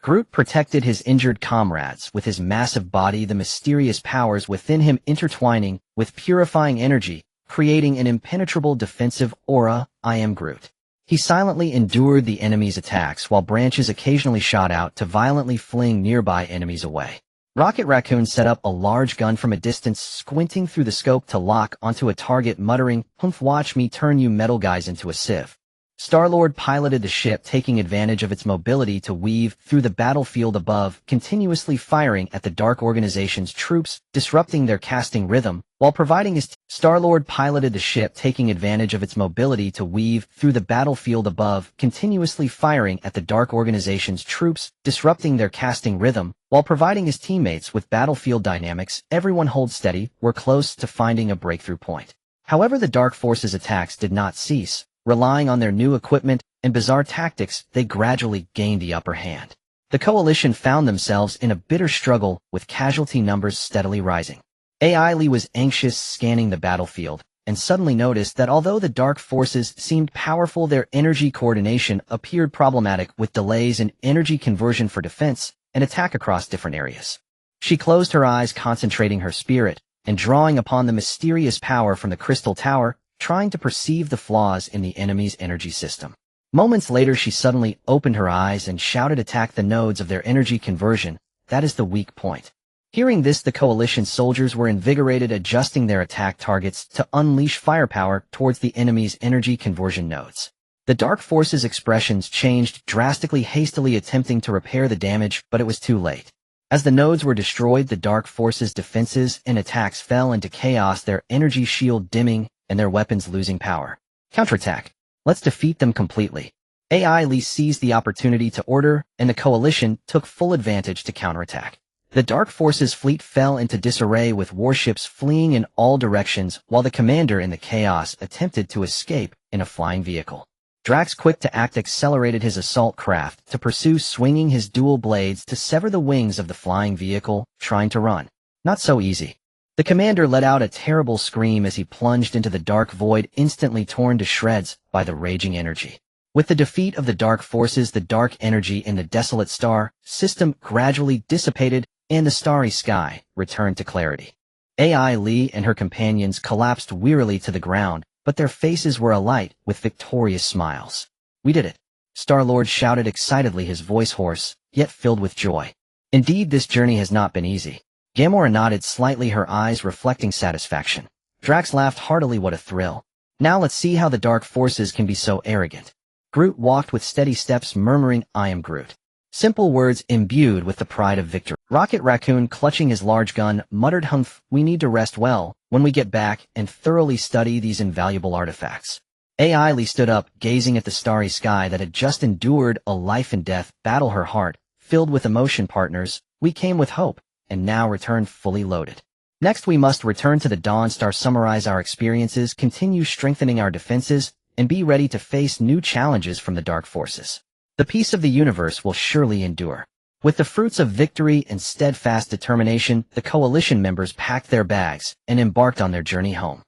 Groot protected his injured comrades with his massive body, the mysterious powers within him intertwining with purifying energy, creating an impenetrable defensive aura. I am Groot. He silently endured the enemy's attacks while branches occasionally shot out to violently fling nearby enemies away. Rocket Raccoon set up a large gun from a distance, squinting through the scope to lock onto a target, muttering, "Humph, watch me turn you metal guys into a sieve." Star-Lord piloted the ship, taking advantage of its mobility to weave through the battlefield above, continuously firing at the Dark Organization's troops, disrupting their casting rhythm, while providing his Star-Lord piloted the ship, taking advantage of its mobility to weave through the battlefield above, continuously firing at the Dark Organization's troops, disrupting their casting rhythm, while providing his teammates with battlefield dynamics. Everyone hold steady, we're close to finding a breakthrough point. However, the Dark Forces' attacks did not cease. Relying on their new equipment and bizarre tactics, they gradually gained the upper hand. The coalition found themselves in a bitter struggle, with casualty numbers steadily rising. AI Lee was anxious, scanning the battlefield, and suddenly noticed that although the Dark Forces seemed powerful, their energy coordination appeared problematic, with delays in energy conversion for defense and attack across different areas. She closed her eyes, concentrating her spirit, and drawing upon the mysterious power from the Crystal Tower, trying to perceive the flaws in the enemy's energy system. Moments later, she suddenly opened her eyes and shouted, "Attack the nodes of their energy conversion. That is the weak point." Hearing this, the coalition soldiers were invigorated, adjusting their attack targets to unleash firepower towards the enemy's energy conversion nodes. The dark force's expressions changed drastically, hastily attempting to repair the damage, but it was too late. As the nodes were destroyed, the dark force's defenses and attacks fell into chaos, their energy shield dimming and their weapons losing power. Counterattack. Let's defeat them completely. AI Lee seized the opportunity to order, and the coalition took full advantage to counterattack. The dark force's fleet fell into disarray with warships fleeing in all directions, while the commander in the chaos attempted to escape in a flying vehicle. Drax, quick to act, accelerated his assault craft to pursue, swinging his dual blades to sever the wings of the flying vehicle, trying to run. Not so easy. The commander let out a terrible scream as he plunged into the dark void, instantly torn to shreds by the raging energy. With the defeat of the dark forces, the dark energy in the desolate star system gradually dissipated, and the starry sky returned to clarity. AI Lee and her companions collapsed wearily to the ground, but their faces were alight with victorious smiles. "We did it!" Star-Lord shouted excitedly, his voice hoarse, yet filled with joy. "Indeed, this journey has not been easy." Gamora nodded slightly, her eyes reflecting satisfaction. Drax laughed heartily. "What a thrill. Now let's see how the dark forces can be so arrogant." Groot walked with steady steps, murmuring, "I am Groot." Simple words imbued with the pride of victory. Rocket Raccoon, clutching his large gun, muttered, "Humph, we need to rest well when we get back and thoroughly study these invaluable artifacts." AI Lee stood up, gazing at the starry sky that had just endured a life-and-death battle, her heart filled with emotion. "Partners, we came with hope, and now return fully loaded. Next we must return to the Dawn Star, summarize our experiences, continue strengthening our defenses, and be ready to face new challenges from the dark forces. The peace of the universe will surely endure." With the fruits of victory and steadfast determination, the coalition members packed their bags and embarked on their journey home.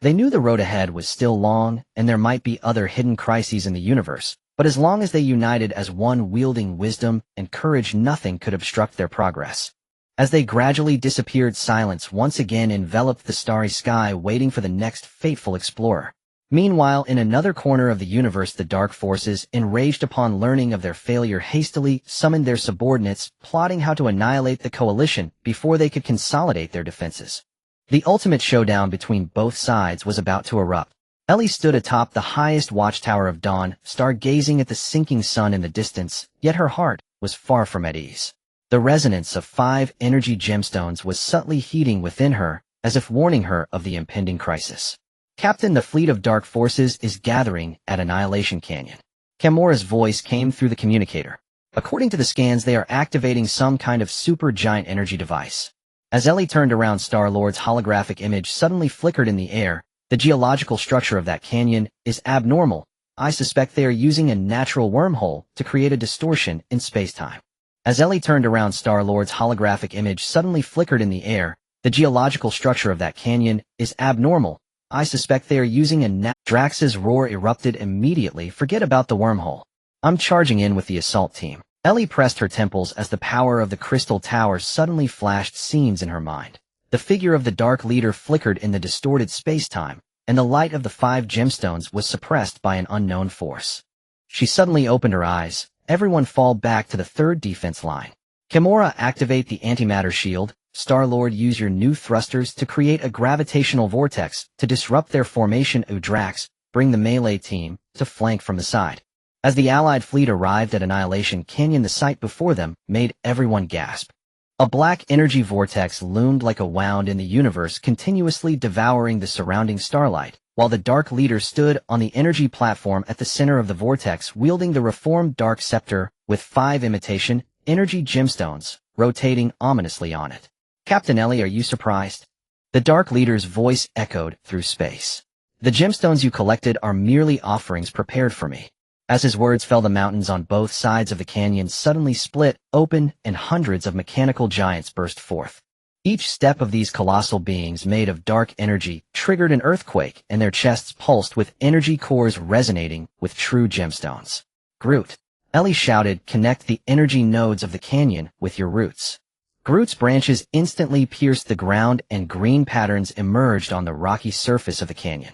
They knew the road ahead was still long, and there might be other hidden crises in the universe, but as long as they united as one, wielding wisdom and courage, nothing could obstruct their progress. As they gradually disappeared, silence once again enveloped the starry sky, waiting for the next fateful explorer. Meanwhile, in another corner of the universe, the dark forces, enraged upon learning of their failure, hastily summoned their subordinates, plotting how to annihilate the coalition before they could consolidate their defenses. The ultimate showdown between both sides was about to erupt. Ellie stood atop the highest watchtower of Dawn Star, gazing at the sinking sun in the distance, yet her heart was far from at ease. The resonance of 5 energy gemstones was subtly heating within her, as if warning her of the impending crisis. "Captain, the fleet of dark forces is gathering at Annihilation Canyon." Gamora's voice came through the communicator. "According to the scans, they are activating some kind of super giant energy device." As Ellie turned around, Star-Lord's holographic image suddenly flickered in the air. "The geological structure of that canyon is abnormal. I suspect they are using a natural wormhole to create a distortion in space-time." As Ellie turned around, Star-Lord's holographic image suddenly flickered in the air. "The geological structure of that canyon is abnormal. I suspect they are using a Drax's roar erupted immediately. "Forget about the wormhole. I'm charging in with the assault team." Ellie pressed her temples as the power of the crystal tower suddenly flashed scenes in her mind. The figure of the dark leader flickered in the distorted space-time, and the light of the 5 gemstones was suppressed by an unknown force. She suddenly opened her eyes. "Everyone fall back to the 3rd defense line. Gamora, activate the antimatter shield. Star-Lord, use your new thrusters to create a gravitational vortex to disrupt their formation. Drax, bring the melee team to flank from the side." As the Allied fleet arrived at Annihilation Canyon, the sight before them made everyone gasp. A black energy vortex loomed like a wound in the universe, continuously devouring the surrounding starlight, while the Dark Leader stood on the energy platform at the center of the vortex, wielding the reformed Dark Scepter with 5 imitation energy gemstones rotating ominously on it. "Captain Ellie, are you surprised?" The Dark Leader's voice echoed through space. "The gemstones you collected are merely offerings prepared for me." As his words fell, the mountains on both sides of the canyon suddenly split open, and hundreds of mechanical giants burst forth. Each step of these colossal beings made of dark energy triggered an earthquake, and their chests pulsed with energy cores resonating with true gemstones. "Groot," Ellie shouted, "connect the energy nodes of the canyon with your roots." Groot's branches instantly pierced the ground, and green patterns emerged on the rocky surface of the canyon.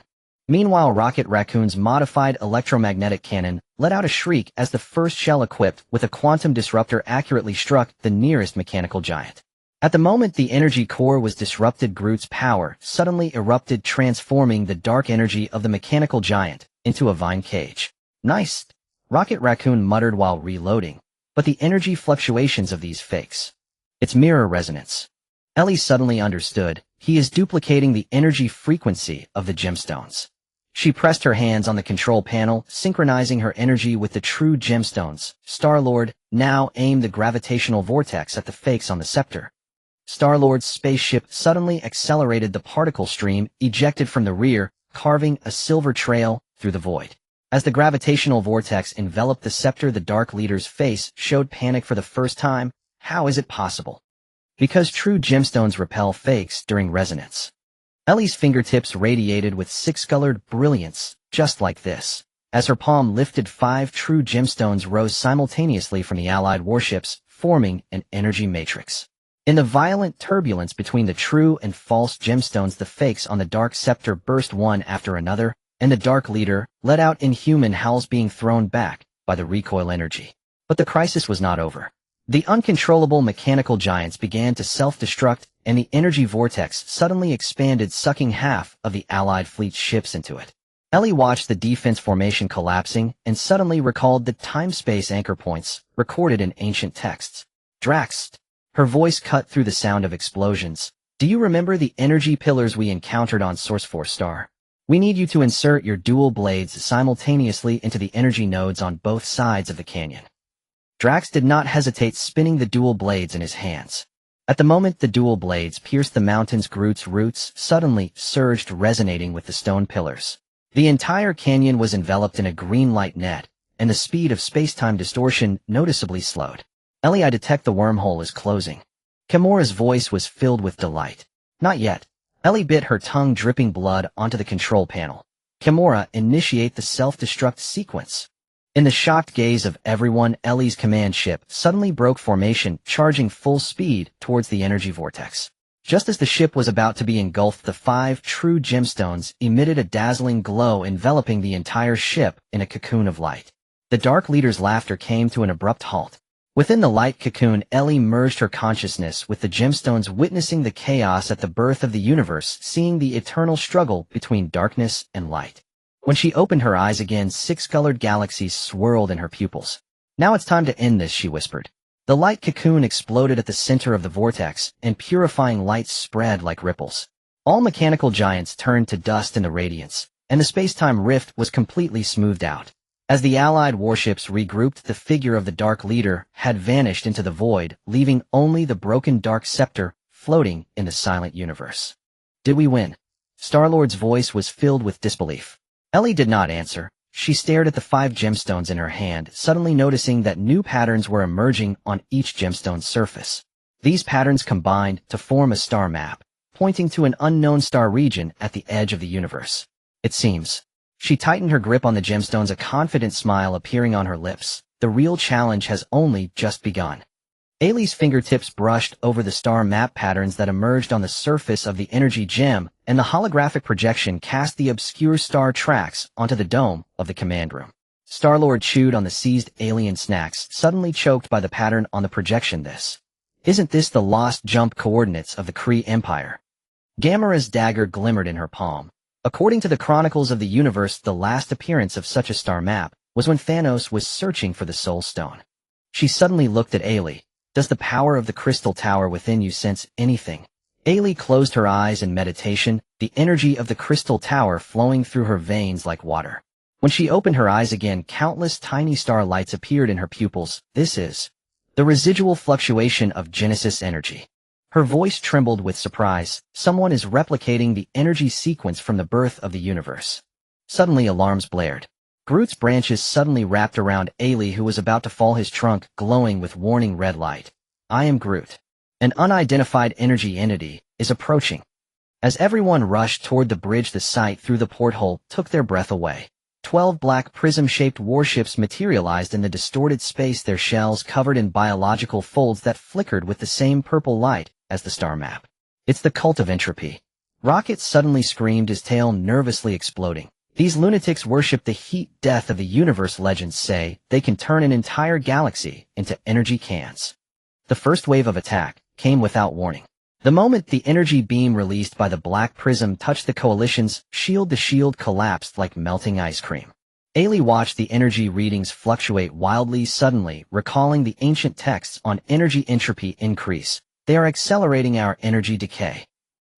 Meanwhile, Rocket Raccoon's modified electromagnetic cannon let out a shriek as the first shell equipped with a quantum disruptor accurately struck the nearest mechanical giant. At the moment the energy core was disrupted, Groot's power suddenly erupted, transforming the dark energy of the mechanical giant into a vine cage. Nice. Rocket Raccoon muttered while reloading, but the energy fluctuations of these fakes. It's mirror resonance. Ellie suddenly understood. He is duplicating the energy frequency of the gemstones. She pressed her hands on the control panel, synchronizing her energy with the true gemstones. Star-Lord, now aim the gravitational vortex at the fakes on the scepter. Star-Lord's spaceship suddenly accelerated the particle stream ejected from the rear, carving a silver trail through the void. As the gravitational vortex enveloped the scepter, the Dark Leader's face showed panic for the first time. How is it possible? Because true gemstones repel fakes during resonance. Ellie's fingertips radiated with six-colored brilliance, just like this. As her palm lifted, 5 true gemstones rose simultaneously from the allied warships, forming an energy matrix. In the violent turbulence between the true and false gemstones, the fakes on the Dark Scepter burst one after another, and the Dark Leader let out inhuman howls, being thrown back by the recoil energy. But the crisis was not over. The uncontrollable mechanical giants began to self-destruct, and the energy vortex suddenly expanded, sucking half of the Allied fleet's ships into it. Ellie watched the defense formation collapsing and suddenly recalled the time-space anchor points recorded in ancient texts. Drax. Her voice cut through the sound of explosions. Do you remember the energy pillars we encountered on Source 4 Star? We need you to insert your dual blades simultaneously into the energy nodes on both sides of the canyon. Drax did not hesitate, spinning the dual blades in his hands. At the moment the dual blades pierced the mountain's Groot's roots, suddenly surged, resonating with the stone pillars. The entire canyon was enveloped in a green light net, and the speed of space-time distortion noticeably slowed. Ellie, I detect the wormhole is closing. Kimora's voice was filled with delight. Not yet. Ellie bit her tongue, dripping blood onto the control panel. Kimora, initiate the self-destruct sequence. In the shocked gaze of everyone, Ellie's command ship suddenly broke formation, charging full speed towards the energy vortex. Just as the ship was about to be engulfed, the 5 true gemstones emitted a dazzling glow, enveloping the entire ship in a cocoon of light. The Dark Leader's laughter came to an abrupt halt. Within the light cocoon, Ellie merged her consciousness with the gemstones, witnessing the chaos at the birth of the universe, seeing the eternal struggle between darkness and light. When she opened her eyes again, 6-colored galaxies swirled in her pupils. Now it's time to end this, she whispered. The light cocoon exploded at the center of the vortex, and purifying light spread like ripples. All mechanical giants turned to dust in the radiance, and the space-time rift was completely smoothed out. As the Allied warships regrouped, the figure of the Dark Leader had vanished into the void, leaving only the broken Dark Scepter floating in the silent universe. Did we win? Star-Lord's voice was filled with disbelief. Ellie did not answer. She stared at the 5 gemstones in her hand, suddenly noticing that new patterns were emerging on each gemstone's surface. These patterns combined to form a star map, pointing to an unknown star region at the edge of the universe. It seems. She tightened her grip on the gemstones, a confident smile appearing on her lips. The real challenge has only just begun. Ailey's fingertips brushed over the star map patterns that emerged on the surface of the energy gem, and the holographic projection cast the obscure star tracks onto the dome of the command room. Star-Lord chewed on the seized alien snacks, suddenly choked by the pattern on the projection. Isn't this the lost jump coordinates of the Kree Empire? Gamera's dagger glimmered in her palm. According to the Chronicles of the Universe, the last appearance of such a star map was when Thanos was searching for the Soul Stone. She suddenly looked at Ailey. Does the power of the crystal tower within you sense anything? Ailey closed her eyes in meditation, the energy of the crystal tower flowing through her veins like water. When she opened her eyes again, countless tiny star lights appeared in her pupils. This is the residual fluctuation of Genesis energy. Her voice trembled with surprise. Someone is replicating the energy sequence from the birth of the universe. Suddenly alarms blared. Groot's branches suddenly wrapped around Ailey, who was about to fall, his trunk glowing with warning red light. I am Groot. An unidentified energy entity is approaching. As everyone rushed toward the bridge, the sight through the porthole took their breath away. 12 black prism-shaped warships materialized in the distorted space, their shells covered in biological folds that flickered with the same purple light as the star map. It's the cult of entropy. Rocket suddenly screamed, his tail nervously exploding. These lunatics worship the heat death of the universe. Legends say they can turn an entire galaxy into energy cans. The first wave of attack came without warning. The moment the energy beam released by the black prism touched the coalition's shield, the shield collapsed like melting ice cream. Ailey watched the energy readings fluctuate wildly suddenly, recalling the ancient texts on energy entropy increase. They are accelerating our energy decay.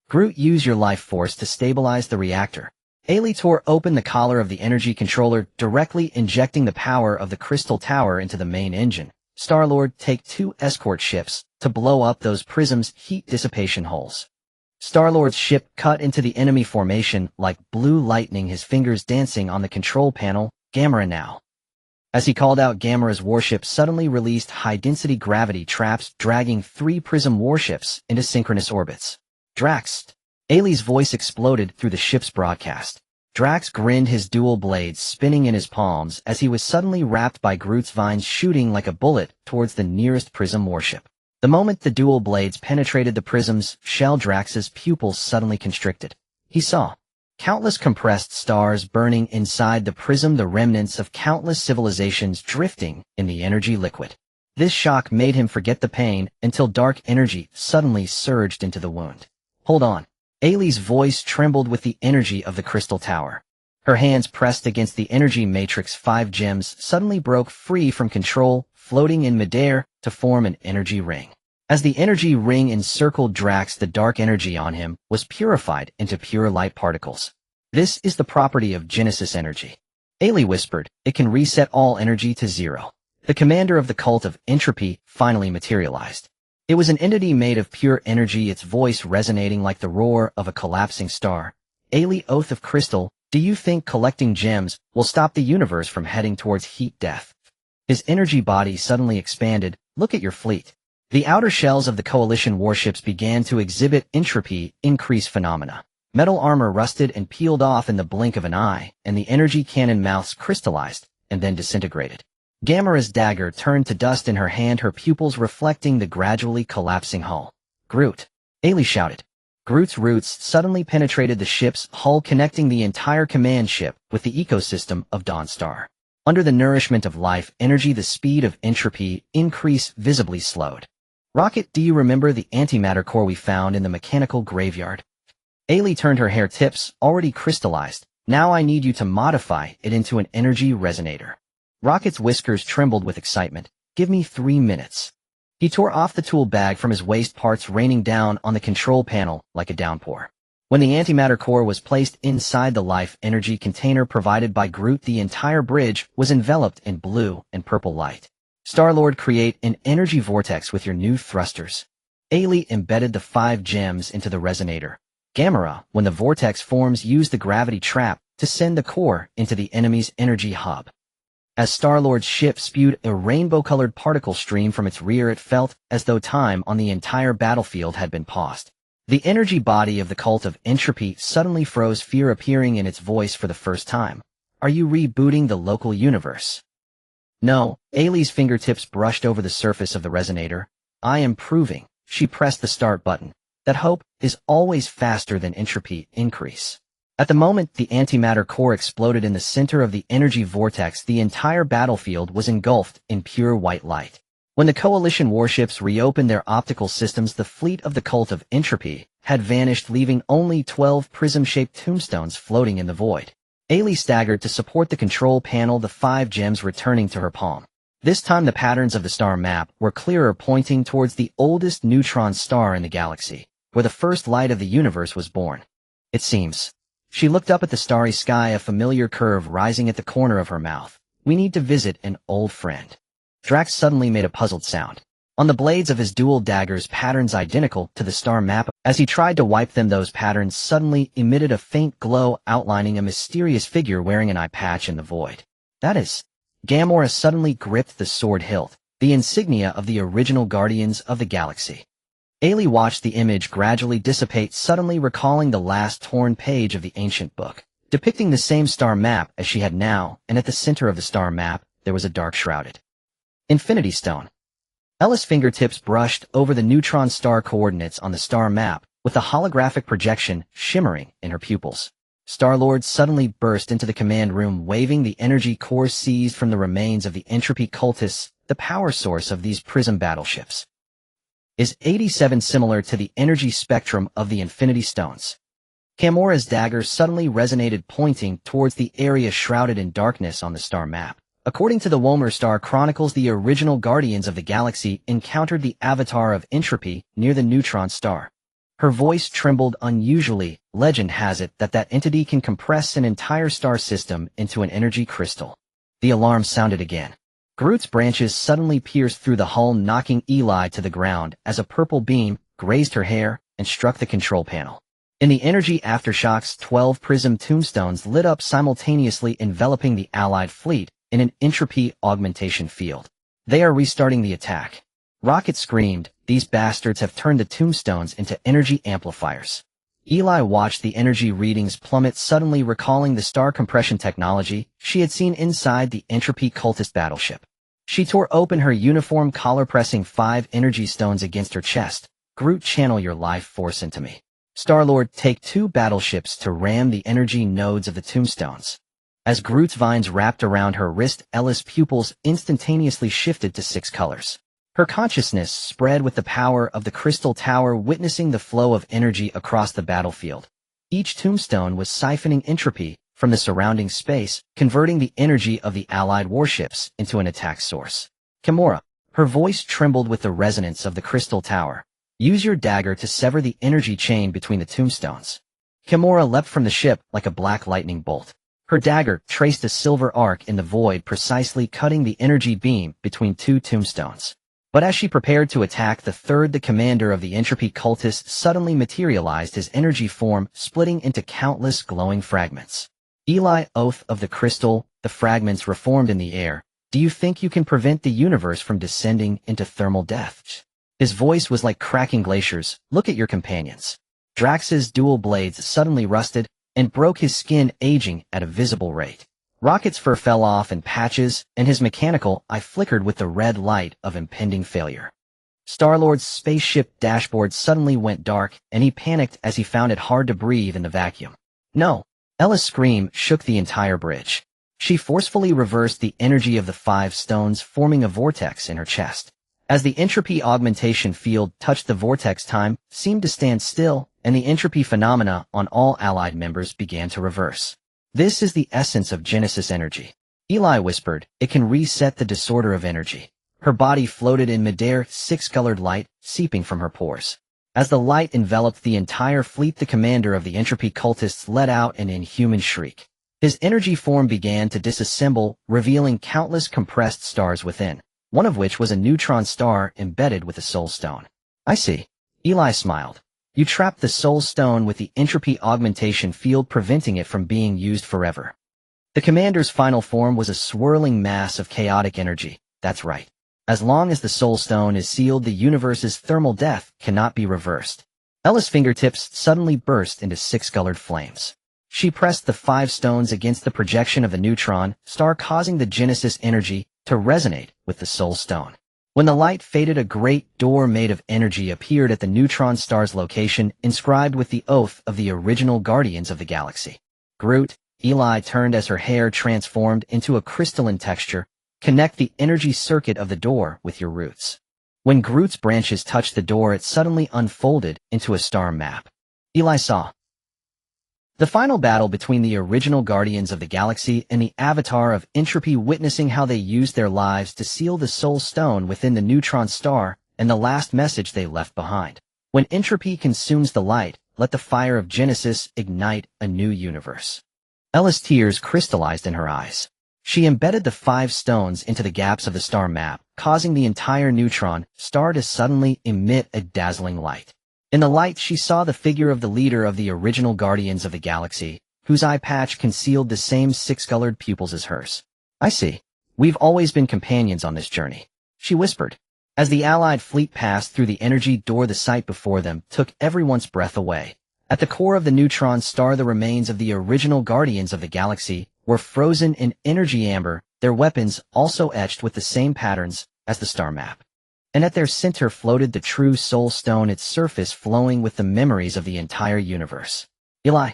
Groot, use your life force to stabilize the reactor. Ailey tore open the collar of the energy controller, directly injecting the power of the crystal tower into the main engine. Star-Lord, take 2 escort ships to blow up those prisms' heat dissipation holes. Star-Lord's ship cut into the enemy formation like blue lightning, his fingers dancing on the control panel. Gamera now. As he called out, Gamera's warship suddenly released high-density gravity traps, dragging 3 prism warships into synchronous orbits. Drax. Ailey's voice exploded through the ship's broadcast. Drax grinned, his dual blades spinning in his palms as he was suddenly wrapped by Groot's vines, shooting like a bullet towards the nearest prism warship. The moment the dual blades penetrated the prism's shell, Drax's pupils suddenly constricted. He saw countless compressed stars burning inside the prism, the remnants of countless civilizations drifting in the energy liquid. This shock made him forget the pain until dark energy suddenly surged into the wound. Hold on. Ailey's voice trembled with the energy of the crystal tower. Her hands pressed against the energy matrix. 5 gems suddenly broke free from control, floating in midair to form an energy ring. As the energy ring encircled Drax, the dark energy on him was purified into pure light particles. This is the property of Genesis energy. Ailey whispered, it can reset all energy to 0. The commander of the cult of entropy finally materialized. It was an entity made of pure energy, its voice resonating like the roar of a collapsing star. Ailey, oath of crystal, do you think collecting gems will stop the universe from heading towards heat death? His energy body suddenly expanded. Look at your fleet. The outer shells of the coalition warships began to exhibit entropy increase phenomena. Metal armor rusted and peeled off in the blink of an eye, and the energy cannon mouths crystallized and then disintegrated. Gamera's dagger turned to dust in her hand, her pupils reflecting the gradually collapsing hull. Groot! Ailey shouted. Groot's roots suddenly penetrated the ship's hull, connecting the entire command ship with the ecosystem of Dawnstar. Under the nourishment of life energy, the speed of entropy increase visibly slowed. Rocket, do you remember the antimatter core we found in the mechanical graveyard? Ailey turned, her hair tips already crystallized. Now I need you to modify it into an energy resonator. Rocket's whiskers trembled with excitement. Give me 3 minutes. He tore off the tool bag from his waist, parts raining down on the control panel like a downpour. When the antimatter core was placed inside the life energy container provided by Groot, the entire bridge was enveloped in blue and purple light. Star-Lord, create an energy vortex with your new thrusters. Ailey embedded the 5 gems into the resonator. Gamera, when the vortex forms, use the gravity trap to send the core into the enemy's energy hub. As Star-Lord's ship spewed a rainbow-colored particle stream from its rear, it felt as though time on the entire battlefield had been paused. The energy body of the cult of entropy suddenly froze, fear appearing in its voice for the first time. Are you rebooting the local universe? No. Ailey's fingertips brushed over the surface of the resonator. I am proving. She pressed the start button. That hope is always faster than entropy increase. At the moment the antimatter core exploded in the center of the energy vortex, the entire battlefield was engulfed in pure white light. When the coalition warships reopened their optical systems, the fleet of the cult of entropy had vanished, leaving only 12 prism-shaped tombstones floating in the void. Ailey staggered to support the control panel, the 5 gems returning to her palm. This time the patterns of the star map were clearer, pointing towards the oldest neutron star in the galaxy, where the first light of the universe was born. It seems. She looked up at the starry sky, a familiar curve rising at the corner of her mouth. We need to visit an old friend. Drax suddenly made a puzzled sound. On the blades of his dual daggers, patterns identical to the star map. As he tried to wipe them, those patterns suddenly emitted a faint glow, outlining a mysterious figure wearing an eye patch in the void. That is. Gamora suddenly gripped the sword hilt, the insignia of the original Guardians of the Galaxy. Ailey watched the image gradually dissipate, suddenly recalling the last torn page of the ancient book, depicting the same star map as she had now, and at the center of the star map, there was a dark shrouded Infinity Stone. Ella's fingertips brushed over the neutron star coordinates on the star map, with the holographic projection shimmering in her pupils. Star-Lord suddenly burst into the command room, waving the energy core seized from the remains of the entropy cultists, the power source of these prism battleships. Is 87 similar to the energy spectrum of the Infinity Stones? Gamora's dagger suddenly resonated, pointing towards the area shrouded in darkness on the star map. According to the Womer Star Chronicles, the original Guardians of the Galaxy encountered the avatar of entropy near the neutron star. Her voice trembled unusually. Legend has it that entity can compress an entire star system into an energy crystal. The alarm sounded again. Groot's branches suddenly pierced through the hull, knocking Eli to the ground as a purple beam grazed her hair and struck the control panel. In the energy aftershocks, 12 prism tombstones lit up simultaneously, enveloping the Allied fleet in an entropy augmentation field. They are restarting the attack. Rocket screamed, "These bastards have turned the tombstones into energy amplifiers." Eli watched the energy readings plummet, suddenly recalling the star compression technology she had seen inside the entropy cultist battleship. She tore open her uniform collar, pressing 5 energy stones against her chest. "Groot, channel your life force into me. Star-Lord, take 2 battleships to ram the energy nodes of the tombstones." As Groot's vines wrapped around her wrist, Ella's pupils instantaneously shifted to 6 colors. Her consciousness spread with the power of the Crystal Tower, witnessing the flow of energy across the battlefield. Each tombstone was siphoning entropy from the surrounding space, converting the energy of the Allied warships into an attack source. "Gamora," her voice trembled with the resonance of the Crystal Tower. "Use your dagger to sever the energy chain between the tombstones." Gamora leapt from the ship like a black lightning bolt. Her dagger traced a silver arc in the void, precisely cutting the energy beam between 2 tombstones. But as she prepared to attack the third, the commander of the entropy cultists suddenly materialized, his energy form splitting into countless glowing fragments. "Eli, oath of the crystal," the fragments reformed in the air. "Do you think you can prevent the universe from descending into thermal death?" His voice was like cracking glaciers. "Look at your companions." Drax's dual blades suddenly rusted and broke his skin, aging at a visible rate. Rocket's fur fell off in patches, and his mechanical eye flickered with the red light of impending failure. Star-Lord's spaceship dashboard suddenly went dark, and he panicked as he found it hard to breathe in the vacuum. "No!" Ella's scream shook the entire bridge. She forcefully reversed the energy of the 5 stones, forming a vortex in her chest. As the entropy augmentation field touched the vortex, time seemed to stand still, and the entropy phenomena on all Allied members began to reverse. "This is the essence of Genesis energy," Eli whispered. "It can reset the disorder of energy." Her body floated in midair, 6-colored light seeping from her pores. As the light enveloped the entire fleet, the commander of the entropy cultists let out an inhuman shriek. His energy form began to disassemble, revealing countless compressed stars within, one of which was a neutron star embedded with a soul stone. "I see." Eli smiled. "You trapped the soul stone with the entropy augmentation field, preventing it from being used forever." The commander's final form was a swirling mass of chaotic energy. "That's right. As long as the soul stone is sealed, the universe's thermal death cannot be reversed." Ella's fingertips suddenly burst into 6-colored flames. She pressed the 5 stones against the projection of the neutron star, causing the Genesis energy to resonate with the soul stone. When the light faded, a great door made of energy appeared at the neutron star's location, inscribed with the oath of the original Guardians of the Galaxy. "Groot," Eli turned as her hair transformed into a crystalline texture. "Connect the energy circuit of the door with your roots." When Groot's branches touched the door, it suddenly unfolded into a star map. Eli saw the final battle between the original Guardians of the Galaxy and the Avatar of Entropy, witnessing how they used their lives to seal the Soul Stone within the neutron star, and the last message they left behind. "When entropy consumes the light, let the fire of Genesis ignite a new universe." Ella's tears crystallized in her eyes. She embedded the 5 stones into the gaps of the star map, causing the entire neutron star to suddenly emit a dazzling light. In the light, she saw the figure of the leader of the original Guardians of the Galaxy, whose eye patch concealed the same 6-colored pupils as hers. "I see. We've always been companions on this journey," she whispered. As the Allied fleet passed through the energy door, the sight before them took everyone's breath away. At the core of the neutron star, the remains of the original Guardians of the Galaxy were frozen in energy amber, their weapons also etched with the same patterns as the star map. And at their center floated the true Soul Stone, its surface flowing with the memories of the entire universe. "Eli."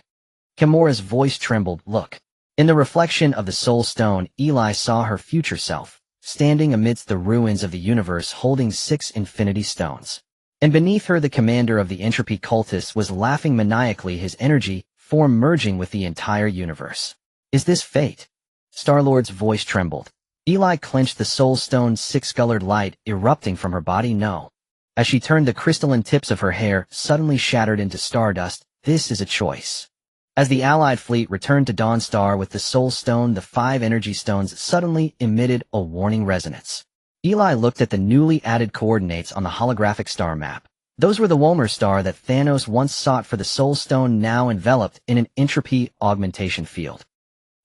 Gamora's voice trembled. "Look." In the reflection of the Soul Stone, Eli saw her future self, standing amidst the ruins of the universe, holding 6 infinity stones. And beneath her, the commander of the entropy cultists was laughing maniacally, his energy form merging with the entire universe. Is this fate? Star-Lord's voice trembled. Eli clenched the Soul Stone's six-colored light erupting from her body. No. As she turned, the crystalline tips of her hair suddenly shattered into stardust. This is a choice. As the Allied fleet returned to Dawnstar with the Soul Stone, the 5 energy stones suddenly emitted a warning resonance. Eli looked at the newly added coordinates on the holographic star map. Those were the Wolmer star that Thanos once sought for, the Soul Stone now enveloped in an entropy augmentation field.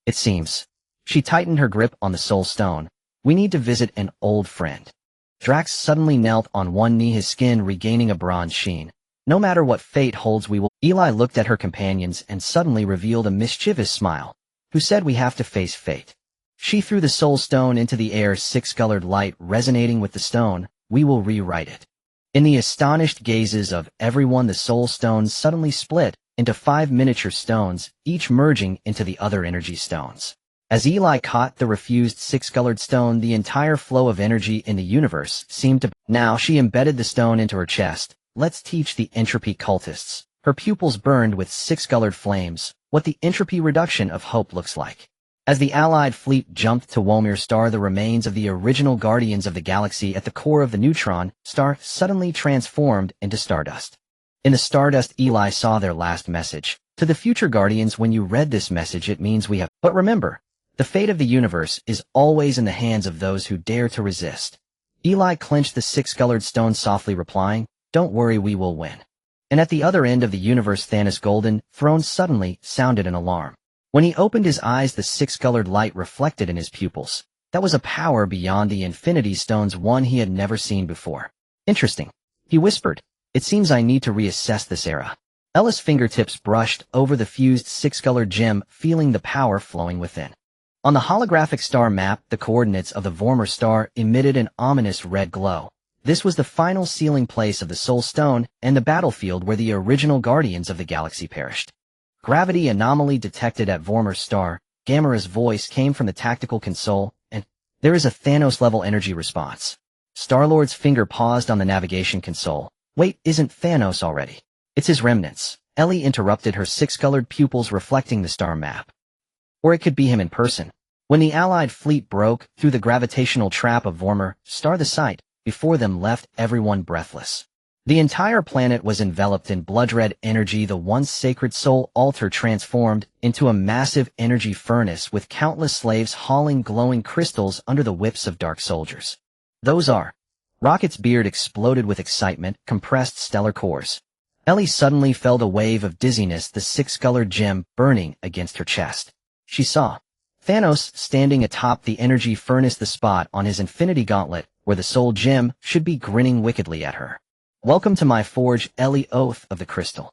It seems. She tightened her grip on the Soul Stone. We need to visit an old friend. Drax suddenly knelt on one knee, his skin regaining a bronze sheen. No matter what fate holds, we will. Eli looked at her companions and suddenly revealed a mischievous smile. Who said we have to face fate? She threw the Soul Stone into the air, 6-colored light resonating with the stone. We will rewrite it. In the astonished gazes of everyone, the Soul Stone suddenly split into 5 miniature stones, each merging into the other energy stones. As Eli caught the refused 6-colored stone, the entire flow of energy in the universe seemed to. Now she embedded the stone into her chest. Let's teach the entropy cultists. Her pupils burned with 6-colored flames, what the entropy reduction of hope looks like. As the Allied fleet jumped to Wolmer Star, the remains of the original Guardians of the Galaxy at the core of the neutron star suddenly transformed into stardust. In the stardust, Eli saw their last message. To the future Guardians, when you read this message, it means we have. But remember, the fate of the universe is always in the hands of those who dare to resist. Eli clenched the 6-colored stone, softly replying, "Don't worry, we will win." And at the other end of the universe, Thanos' golden throne suddenly sounded an alarm. When he opened his eyes, the 6-colored light reflected in his pupils. That was a power beyond the Infinity Stones, one he had never seen before. Interesting, he whispered. It seems I need to reassess this era. Ella's fingertips brushed over the fused 6-colored gem, feeling the power flowing within. On the holographic star map, the coordinates of the Wolmer star emitted an ominous red glow. This was the final sealing place of the Soul Stone and the battlefield where the original Guardians of the Galaxy perished. Gravity anomaly detected at Wolmer star. Gamera's voice came from the tactical console, and there is a Thanos-level energy response. Star-Lord's finger paused on the navigation console. Wait, isn't Thanos already? It's his remnants. Ellie interrupted, her 6-colored pupils reflecting the star map. Or it could be him in person. When the Allied fleet broke through the gravitational trap of Wolmer star, the sight before them left everyone breathless. The entire planet was enveloped in blood-red energy. The once sacred soul altar transformed into a massive energy furnace with countless slaves hauling glowing crystals under the whips of dark soldiers. Those are. Rocket's beard exploded with excitement, compressed stellar cores. Ellie suddenly felt a wave of dizziness, the 6-colored gem burning against her chest. She saw Thanos standing atop the energy furnace, the spot on his infinity gauntlet where the soul gem should be, grinning wickedly at her. Welcome to my forge, Ellie, oath of the crystal.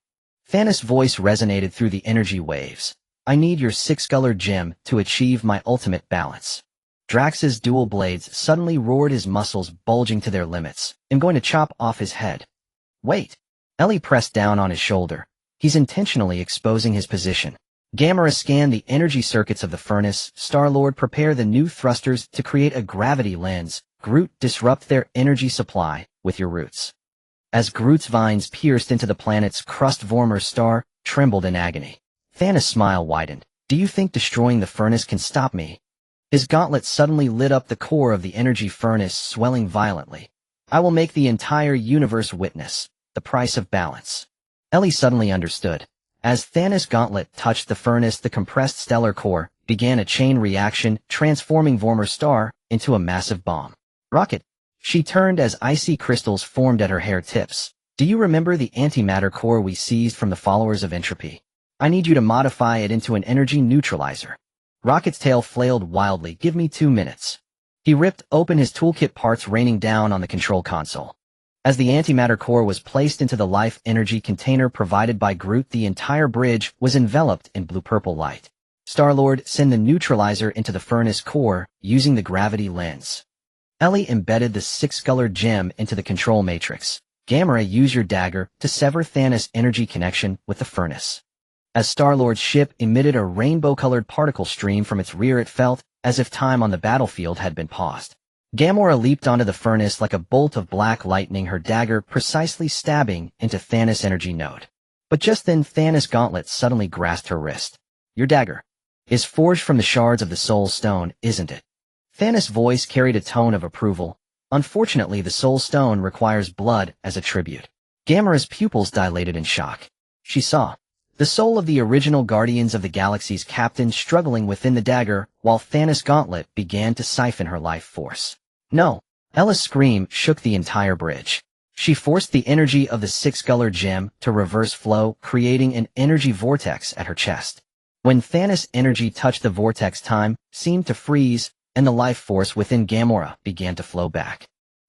Thanos' voice resonated through the energy waves. I need your 6-colored gem to achieve my ultimate balance. Drax's dual blades suddenly roared, his muscles bulging to their limits. I'm going to chop off his head. Wait. Ellie pressed down on his shoulder. He's intentionally exposing his position. Gamera scanned the energy circuits of the furnace. Star-Lord, prepare the new thrusters to create a gravity lens. Groot, disrupt their energy supply with your roots. As Groot's vines pierced into the planet's crust, Wolmer star trembled in agony. Thanos' smile widened. Do you think destroying the furnace can stop me? His gauntlet suddenly lit up, the core of the energy furnace swelling violently. I will make the entire universe witness the price of balance. Ellie suddenly understood. As Thanos' gauntlet touched the furnace, the compressed stellar core began a chain reaction, transforming Wolmer star into a massive bomb. Rocket. She turned as icy crystals formed at her hair tips. Do you remember the antimatter core we seized from the followers of entropy? I need you to modify it into an energy neutralizer. Rocket's tail flailed wildly. Give me 2 minutes. He ripped open his toolkit, parts raining down on the control console. As the antimatter core was placed into the life energy container provided by Groot, the entire bridge was enveloped in blue-purple light. Star-Lord, send the neutralizer into the furnace core using the gravity lens. Ellie embedded the 6-colored gem into the control matrix. Gamera, use your dagger to sever Thanos' energy connection with the furnace. As Star-Lord's ship emitted a rainbow-colored particle stream from its rear, it felt as if time on the battlefield had been paused. Gamora leaped onto the furnace like a bolt of black lightning, her dagger precisely stabbing into Thanos' energy node. But just then Thanos' gauntlet suddenly grasped her wrist. Your dagger is forged from the shards of the Soul Stone, isn't it? Thanos' voice carried a tone of approval. Unfortunately, the Soul Stone requires blood as a tribute. Gamera's pupils dilated in shock. She saw the soul of the original Guardians of the Galaxy's captain struggling within the dagger, while Thanos' gauntlet began to siphon her life force. No! Ella's scream shook the entire bridge. She forced the energy of the six-colored gem to reverse flow, creating an energy vortex at her chest. When Thanos' energy touched the vortex, time seemed to freeze, and the life force within Gamora began to flow back.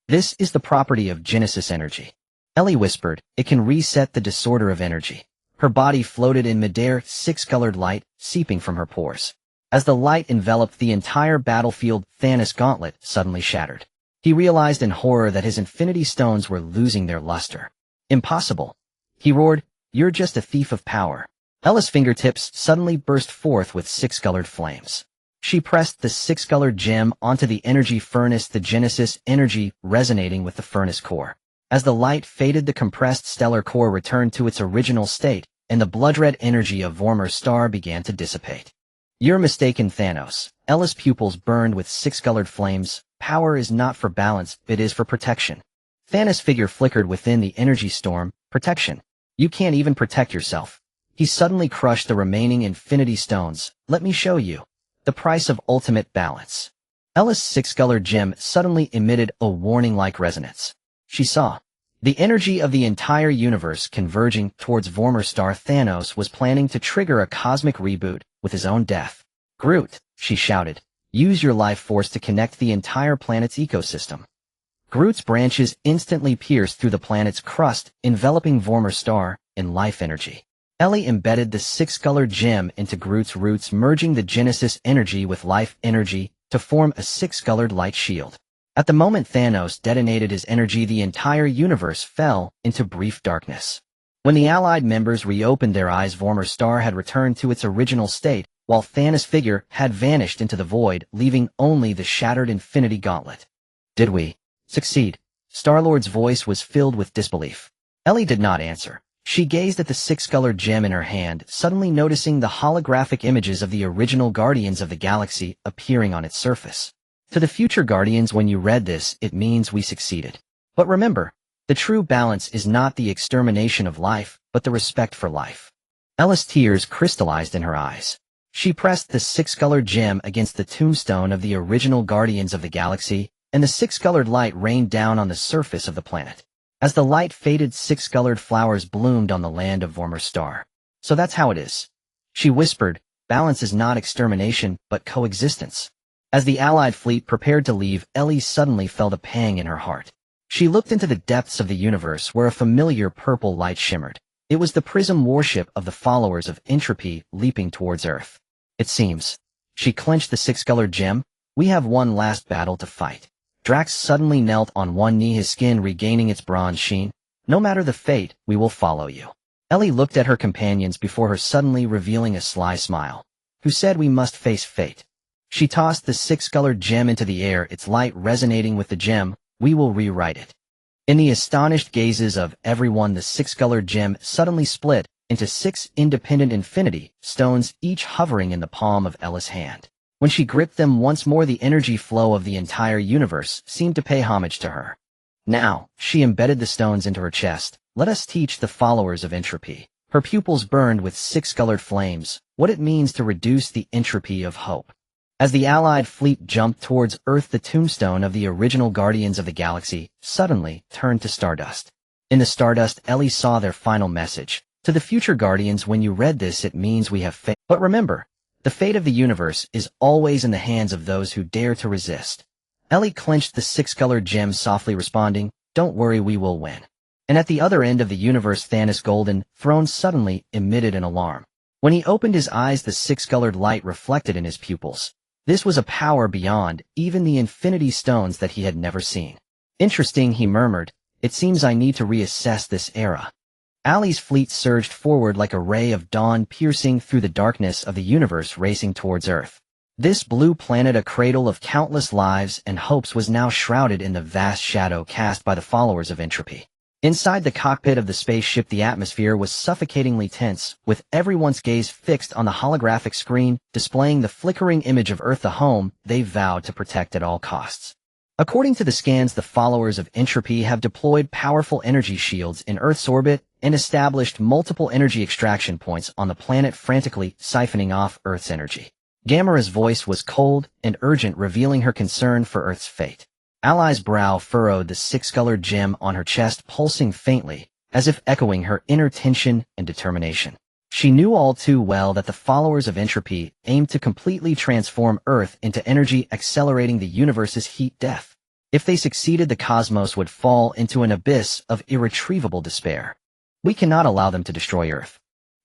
This is the property of Genesis energy. Ellie whispered, it can reset the disorder of energy. Her body floated in midair, six-colored light seeping from her pores. As the light enveloped the entire battlefield, Thanos' gauntlet suddenly shattered. He realized in horror that his Infinity Stones were losing their luster. Impossible! He roared, you're just a thief of power. Ella's fingertips suddenly burst forth with six-colored flames. She pressed the six-colored gem onto the energy furnace, the Genesis energy resonating with the furnace core. As the light faded, the compressed stellar core returned to its original state, and the blood-red energy of Vormer's star began to dissipate. You're mistaken, Thanos. Ella's pupils burned with six-colored flames. Power is not for balance, it is for protection. Thanos' figure flickered within the energy storm. Protection. You can't even protect yourself. He suddenly crushed the remaining Infinity Stones. Let me show you. The price of ultimate balance. Ella's six-colored gem suddenly emitted a warning-like resonance. She saw the energy of the entire universe converging towards Vormer's star. Thanos was planning to trigger a cosmic reboot with his own death. Groot, she shouted, use your life force to connect the entire planet's ecosystem. Groot's branches instantly pierced through the planet's crust, enveloping Vormer's star in life energy. Ellie embedded the six-colored gem into Groot's roots, merging the Genesis energy with life energy to form a six-colored light shield. At the moment Thanos detonated his energy, the entire universe fell into brief darkness. When the Allied members reopened their eyes, Vormer's star had returned to its original state, while Thanos' figure had vanished into the void, leaving only the shattered Infinity Gauntlet. Did we succeed? Star-Lord's voice was filled with disbelief. Ellie did not answer. She gazed at the six-colored gem in her hand, suddenly noticing the holographic images of the original Guardians of the Galaxy appearing on its surface. To the future Guardians, when you read this, it means we succeeded. But remember, the true balance is not the extermination of life, but the respect for life. Ella's tears crystallized in her eyes. She pressed the six-colored gem against the tombstone of the original Guardians of the Galaxy, and the six-colored light rained down on the surface of the planet. As the light faded, six-colored flowers bloomed on the land of Vormer's star. So that's how it is. She whispered, balance is not extermination, but coexistence. As the Allied fleet prepared to leave, Ellie suddenly felt a pang in her heart. She looked into the depths of the universe where a familiar purple light shimmered. It was the prism warship of the followers of Entropy leaping towards Earth. It seems. She clenched the six-colored gem. We have one last battle to fight. Drax suddenly knelt on one knee, his skin regaining its bronze sheen. No matter the fate, we will follow you. Ellie looked at her companions before her suddenly revealing a sly smile. Who said we must face fate? She tossed the six-colored gem into the air, its light resonating with the gem. We will rewrite it. In the astonished gazes of everyone, the six-colored gem suddenly split into six independent Infinity Stones, each hovering in the palm of Ella's hand. When she gripped them once more, the energy flow of the entire universe seemed to pay homage to her. Now, she embedded the stones into her chest. Let us teach the followers of Entropy. Her pupils burned with six-colored flames, what it means to reduce the entropy of hope. As the Allied fleet jumped towards Earth, the tombstone of the original Guardians of the Galaxy suddenly turned to stardust. In the stardust, Ellie saw their final message. To the future Guardians, when you read this, it means we have failed. But remember, the fate of the universe is always in the hands of those who dare to resist. Ellie clenched the six-colored gem, softly responding, don't worry, we will win. And at the other end of the universe, Thanos' golden throne suddenly emitted an alarm. When he opened his eyes, the six-colored light reflected in his pupils. This was a power beyond even the Infinity Stones that he had never seen. Interesting, he murmured. It seems I need to reassess this era. Ali's fleet surged forward like a ray of dawn, piercing through the darkness of the universe, racing towards Earth. This blue planet, a cradle of countless lives and hopes, was now shrouded in the vast shadow cast by the followers of Entropy. Inside the cockpit of the spaceship, the atmosphere was suffocatingly tense, with everyone's gaze fixed on the holographic screen displaying the flickering image of Earth, the home they vowed to protect at all costs. According to the scans, the followers of Entropy have deployed powerful energy shields in Earth's orbit and established multiple energy extraction points on the planet, frantically siphoning off Earth's energy. Gamera's voice was cold and urgent, revealing her concern for Earth's fate. Ally's brow furrowed, the six-colored gem on her chest pulsing faintly, as if echoing her inner tension and determination. She knew all too well that the followers of Entropy aimed to completely transform Earth into energy, accelerating the universe's heat death. If they succeeded, the cosmos would fall into an abyss of irretrievable despair. We cannot allow them to destroy Earth.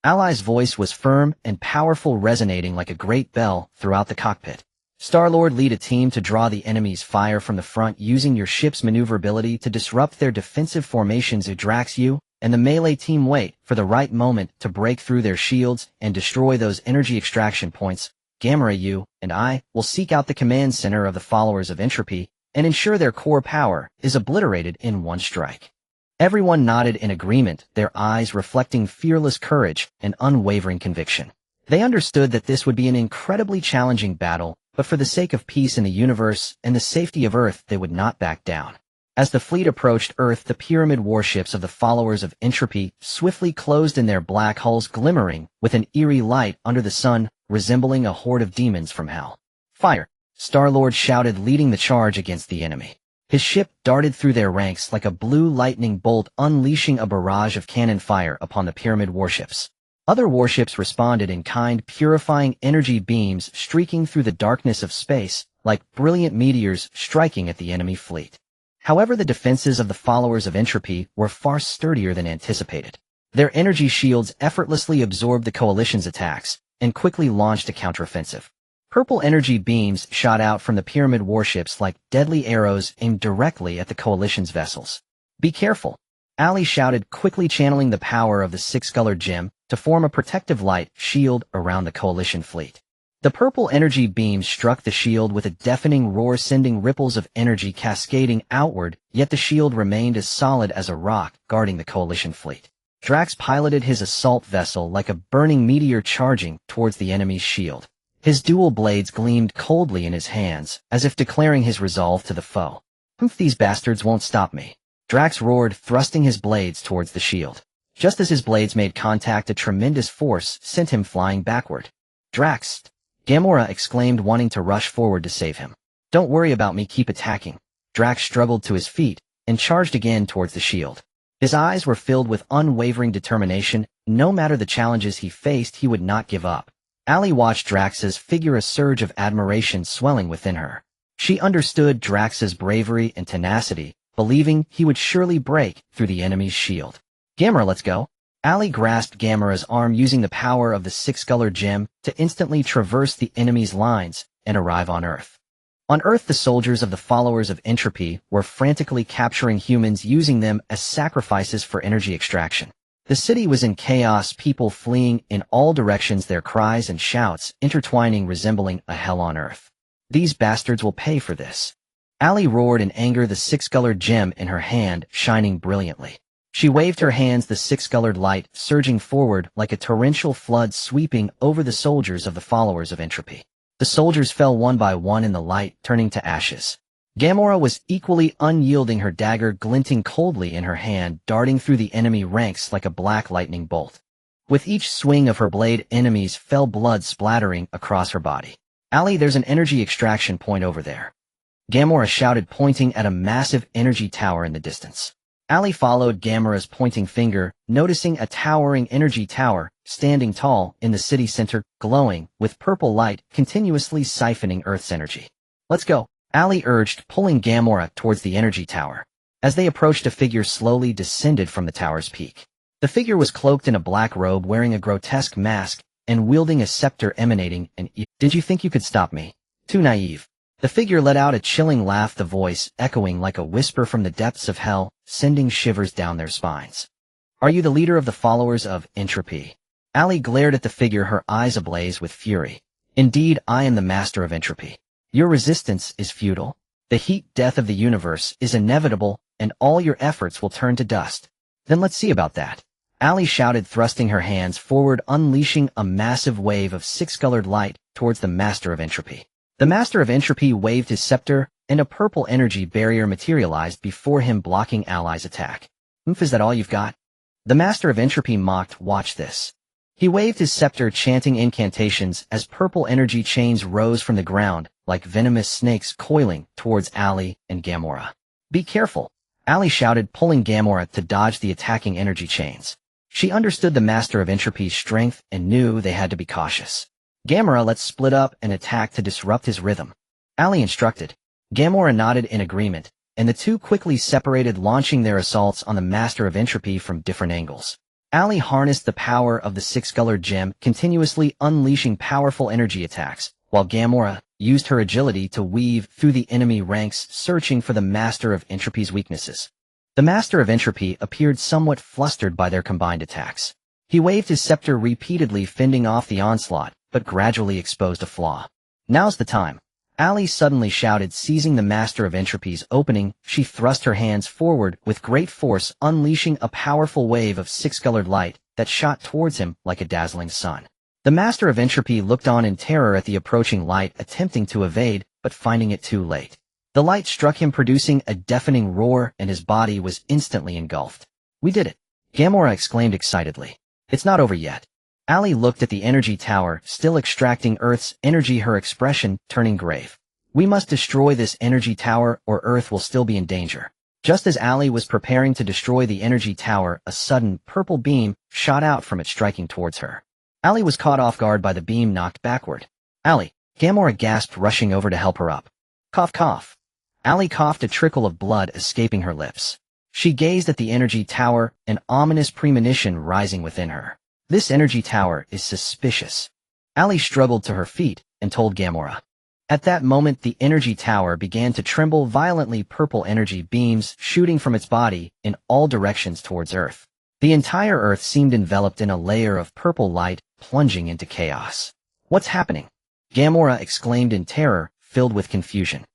Ally's voice was firm and powerful, resonating like a great bell throughout the cockpit. Star-Lord, lead a team to draw the enemy's fire from the front, using your ship's maneuverability to disrupt their defensive formations. Drax, you and the melee team wait for the right moment to break through their shields and destroy those energy extraction points. Gamera, you and I will seek out the command center of the followers of Entropy and ensure their core power is obliterated in one strike. Everyone nodded in agreement, their eyes reflecting fearless courage and unwavering conviction. They understood that this would be an incredibly challenging battle, but for the sake of peace in the universe and the safety of Earth, they would not back down. As the fleet approached Earth, the pyramid warships of the followers of Entropy swiftly closed in, their black hulls glimmering with an eerie light under the sun, resembling a horde of demons from hell. Fire! Star-Lord shouted, leading the charge against the enemy. His ship darted through their ranks like a blue lightning bolt, unleashing a barrage of cannon fire upon the pyramid warships. Other warships responded in kind, purifying energy beams streaking through the darkness of space like brilliant meteors striking at the enemy fleet. However, the defenses of the followers of Entropy were far sturdier than anticipated. Their energy shields effortlessly absorbed the coalition's attacks and quickly launched a counteroffensive. Purple energy beams shot out from the pyramid warships like deadly arrows aimed directly at the coalition's vessels. Be careful! Ally shouted, quickly channeling the power of the six-colored gem to form a protective light shield around the coalition fleet. The purple energy beams struck the shield with a deafening roar, sending ripples of energy cascading outward, yet the shield remained as solid as a rock, guarding the coalition fleet. Drax piloted his assault vessel like a burning meteor, charging towards the enemy's shield. His dual blades gleamed coldly in his hands, as if declaring his resolve to the foe. These bastards won't stop me. Drax roared, thrusting his blades towards the shield. Just as his blades made contact, a tremendous force sent him flying backward. Drax! Gamora exclaimed, wanting to rush forward to save him. Don't worry about me, keep attacking. Drax struggled to his feet and charged again towards the shield. His eyes were filled with unwavering determination. No matter the challenges he faced, he would not give up. Ally watched Drax's figure, a surge of admiration swelling within her. She understood Drax's bravery and tenacity, believing he would surely break through the enemy's shield. Gamera, let's go. Ally grasped Gamera's arm, using the power of the six-colored gem to instantly traverse the enemy's lines and arrive on Earth. On Earth, the soldiers of the followers of Entropy were frantically capturing humans, using them as sacrifices for energy extraction. The city was in chaos, people fleeing in all directions, their cries and shouts intertwining, resembling a hell on Earth. These bastards will pay for this. Ally roared in anger, the six-colored gem in her hand shining brilliantly. She waved her hands, the six-colored light surging forward like a torrential flood, sweeping over the soldiers of the followers of Entropy. The soldiers fell one by one in the light, turning to ashes. Gamora was equally unyielding, her dagger glinting coldly in her hand, darting through the enemy ranks like a black lightning bolt. With each swing of her blade, enemies fell, blood splattering across her body. Ally, there's an energy extraction point over there. Gamora shouted, pointing at a massive energy tower in the distance. Ally followed Gamora's pointing finger, noticing a towering energy tower standing tall in the city center, glowing with purple light continuously siphoning Earth's energy. Let's go, Ally urged, pulling Gamora towards the energy tower. As they approached, a figure slowly descended from the tower's peak. The figure was cloaked in a black robe, wearing a grotesque mask and wielding a scepter emanating an Did you think you could stop me? Too naive. The figure let out a chilling laugh, the voice echoing like a whisper from the depths of hell, sending shivers down their spines. Are you the leader of the followers of Entropy? Ally glared at the figure, her eyes ablaze with fury. Indeed, I am the master of Entropy. Your resistance is futile. The heat death of the universe is inevitable, and all your efforts will turn to dust. Then let's see about that. Allie shouted, thrusting her hands forward, unleashing a massive wave of six-colored light towards the Master of Entropy. The Master of Entropy waved his scepter, and a purple energy barrier materialized before him, blocking Allie's attack. Is that all you've got? The Master of Entropy mocked. Watch this. He waved his scepter, chanting incantations as purple energy chains rose from the ground, like venomous snakes coiling towards Allie and Gamora. Be careful, Allie shouted, pulling Gamora to dodge the attacking energy chains. She understood the Master of Entropy's strength and knew they had to be cautious. Gamora, let's split up and attack to disrupt his rhythm, Allie instructed. Gamora nodded in agreement, and the two quickly separated, launching their assaults on the Master of Entropy from different angles. Allie harnessed the power of the six-colored gem, continuously unleashing powerful energy attacks, while Gamora used her agility to weave through the enemy ranks, searching for the Master of Entropy's weaknesses. The Master of Entropy appeared somewhat flustered by their combined attacks. He waved his scepter repeatedly, fending off the onslaught, but gradually exposed a flaw. Now's the time, Allie suddenly shouted, seizing the Master of Entropy's opening. She thrust her hands forward with great force, unleashing a powerful wave of six-colored light that shot towards him like a dazzling sun. The Master of Entropy looked on in terror at the approaching light, attempting to evade, but finding it too late. The light struck him, producing a deafening roar, and his body was instantly engulfed. We did it, Gamora exclaimed excitedly. It's not over yet. Allie looked at the energy tower, still extracting Earth's energy, her expression turning grave. We must destroy this energy tower, or Earth will still be in danger. Just as Allie was preparing to destroy the energy tower, a sudden purple beam shot out from it, striking towards her. Allie was caught off guard by the beam, knocked backward. Allie, Gamora gasped, rushing over to help her up. Cough, cough. Allie coughed, a trickle of blood escaping her lips. She gazed at the energy tower, an ominous premonition rising within her. This energy tower is suspicious. Allie struggled to her feet and told Gamora. At that moment, the energy tower began to tremble violently, purple energy beams shooting from its body in all directions towards Earth. The entire Earth seemed enveloped in a layer of purple light, plunging into chaos. What's happening? Gamora exclaimed in terror, filled with confusion.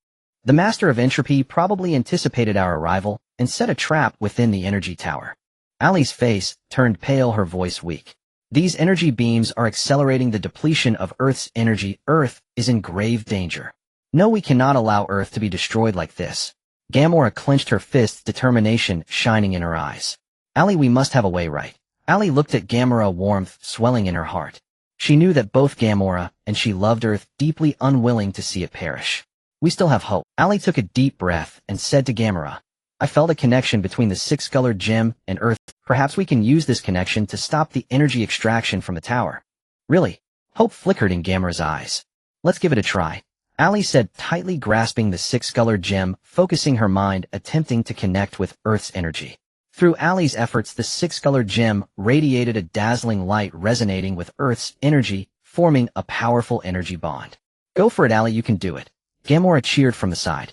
The Master of Entropy probably anticipated our arrival and set a trap within the energy tower. Allie's face turned pale, her voice weak. These energy beams are accelerating the depletion of Earth's energy. Earth is in grave danger. No, we cannot allow Earth to be destroyed like this. Gamora clenched her fists, determination shining in her eyes. Allie, we must have a way, right? Allie looked at Gamora, warmth swelling in her heart. She knew that both Gamora and she loved Earth deeply, unwilling to see it perish. We still have hope. Allie took a deep breath and said to Gamora, I felt a connection between the six-colored gem and Earth. Perhaps we can use this connection to stop the energy extraction from the tower. Really? Hope flickered in Gamora's eyes. Let's give it a try, Allie said, tightly grasping the six-colored gem, focusing her mind, attempting to connect with Earth's energy. Through Allie's efforts, the six-colored gem radiated a dazzling light, resonating with Earth's energy, forming a powerful energy bond. Go for it, Allie, you can do it, Gamora cheered from the side.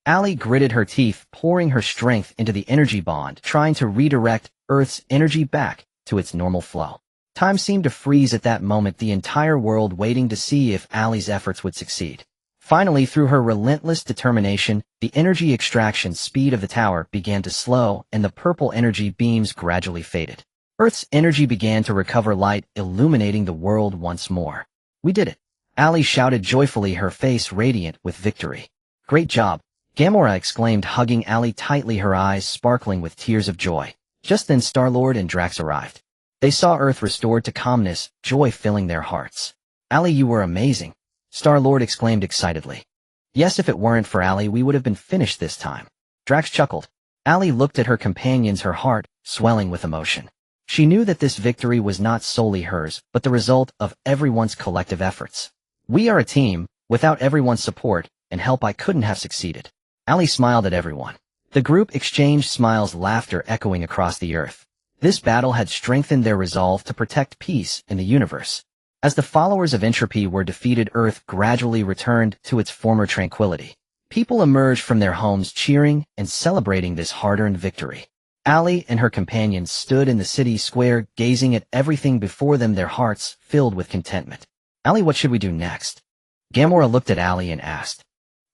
Allie gritted her teeth, pouring her strength into the energy bond, trying to redirect Earth's energy back to its normal flow. Time seemed to freeze at that moment, the entire world waiting to see if Allie's efforts would succeed. Finally, through her relentless determination, the energy extraction speed of the tower began to slow, and the purple energy beams gradually faded. Earth's energy began to recover light, illuminating the world once more. We did it, Allie shouted joyfully, her face radiant with victory. Great job, Gamora exclaimed, hugging Allie tightly, her eyes sparkling with tears of joy. Just then Star-Lord and Drax arrived. They saw Earth restored to calmness, joy filling their hearts. Allie, you were amazing, Star-Lord exclaimed excitedly. Yes, if it weren't for Allie, we would have been finished this time. Drax chuckled. Allie looked at her companions, her heart swelling with emotion. She knew that this victory was not solely hers, but the result of everyone's collective efforts. We are a team. Without everyone's support and help, I couldn't have succeeded. Allie smiled at everyone. The group exchanged smiles, laughter echoing across the Earth. This battle had strengthened their resolve to protect peace in the universe. As the followers of Entropy were defeated, Earth gradually returned to its former tranquility. People emerged from their homes cheering and celebrating this hard-earned victory. Allie and her companions stood in the city square, gazing at everything before them, their hearts filled with contentment. Allie, what should we do next? Gamora looked at Allie and asked.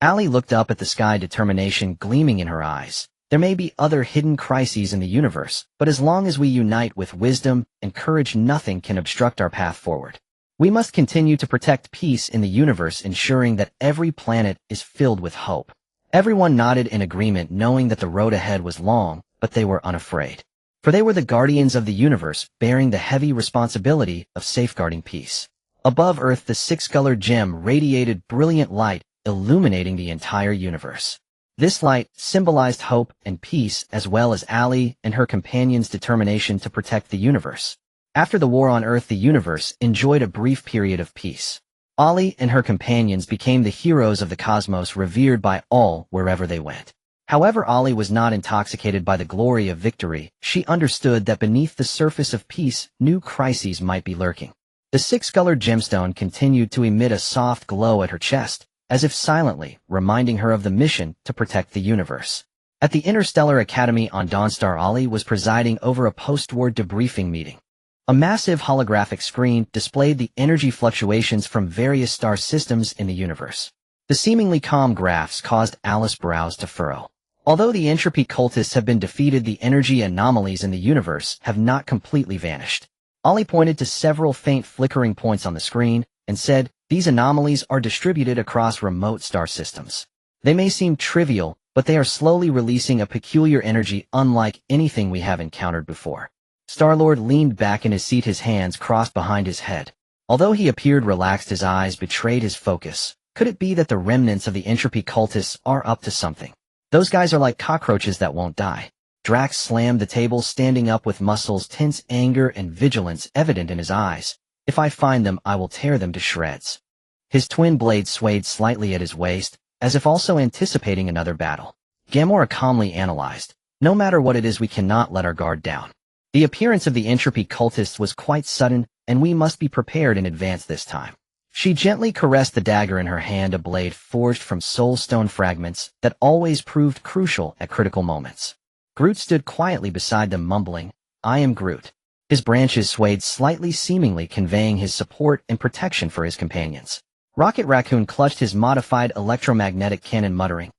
Allie looked up at the sky, determination gleaming in her eyes. There may be other hidden crises in the universe, but as long as we unite with wisdom and courage, nothing can obstruct our path forward. We must continue to protect peace in the universe, ensuring that every planet is filled with hope. Everyone nodded in agreement, knowing that the road ahead was long, but they were unafraid. For they were the guardians of the universe, bearing the heavy responsibility of safeguarding peace. Above Earth, the six-colored gem radiated brilliant light, illuminating the entire universe. This light symbolized hope and peace, as well as Allie and her companions' determination to protect the universe. After the war on Earth, the universe enjoyed a brief period of peace. Allie and her companions became the heroes of the cosmos, revered by all wherever they went. However, Allie was not intoxicated by the glory of victory. She understood that beneath the surface of peace, new crises might be lurking. The six-colored gemstone continued to emit a soft glow at her chest, as if silently reminding her of the mission to protect the universe. At the Interstellar Academy on Dawnstar, Allie was presiding over a post-war debriefing meeting. A massive holographic screen displayed the energy fluctuations from various star systems in the universe. The seemingly calm graphs caused Alice's brows to furrow. Although the entropy cultists have been defeated, the energy anomalies in the universe have not completely vanished. Allie pointed to several faint flickering points on the screen and said, "These anomalies are distributed across remote star systems. They may seem trivial, but they are slowly releasing a peculiar energy unlike anything we have encountered before." Star-Lord leaned back in his seat, his hands crossed behind his head. Although he appeared relaxed, his eyes betrayed his focus. Could it be that the remnants of the entropy cultists are up to something? Those guys are like cockroaches that won't die. Drax slammed the table, standing up with muscles tense, anger and vigilance evident in his eyes. "If I find them, I will tear them to shreds." His twin blade swayed slightly at his waist, as if also anticipating another battle. Gamora calmly analyzed, "No matter what it is, we cannot let our guard down. The appearance of the entropy cultists was quite sudden, and we must be prepared in advance this time." She gently caressed the dagger in her hand, a blade forged from soul stone fragments that always proved crucial at critical moments. Groot stood quietly beside them, mumbling, "I am Groot." His branches swayed slightly, seemingly conveying his support and protection for his companions. Rocket Raccoon clutched his modified electromagnetic cannon, muttering,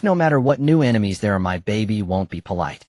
"No matter what new enemies there are, my baby won't be polite."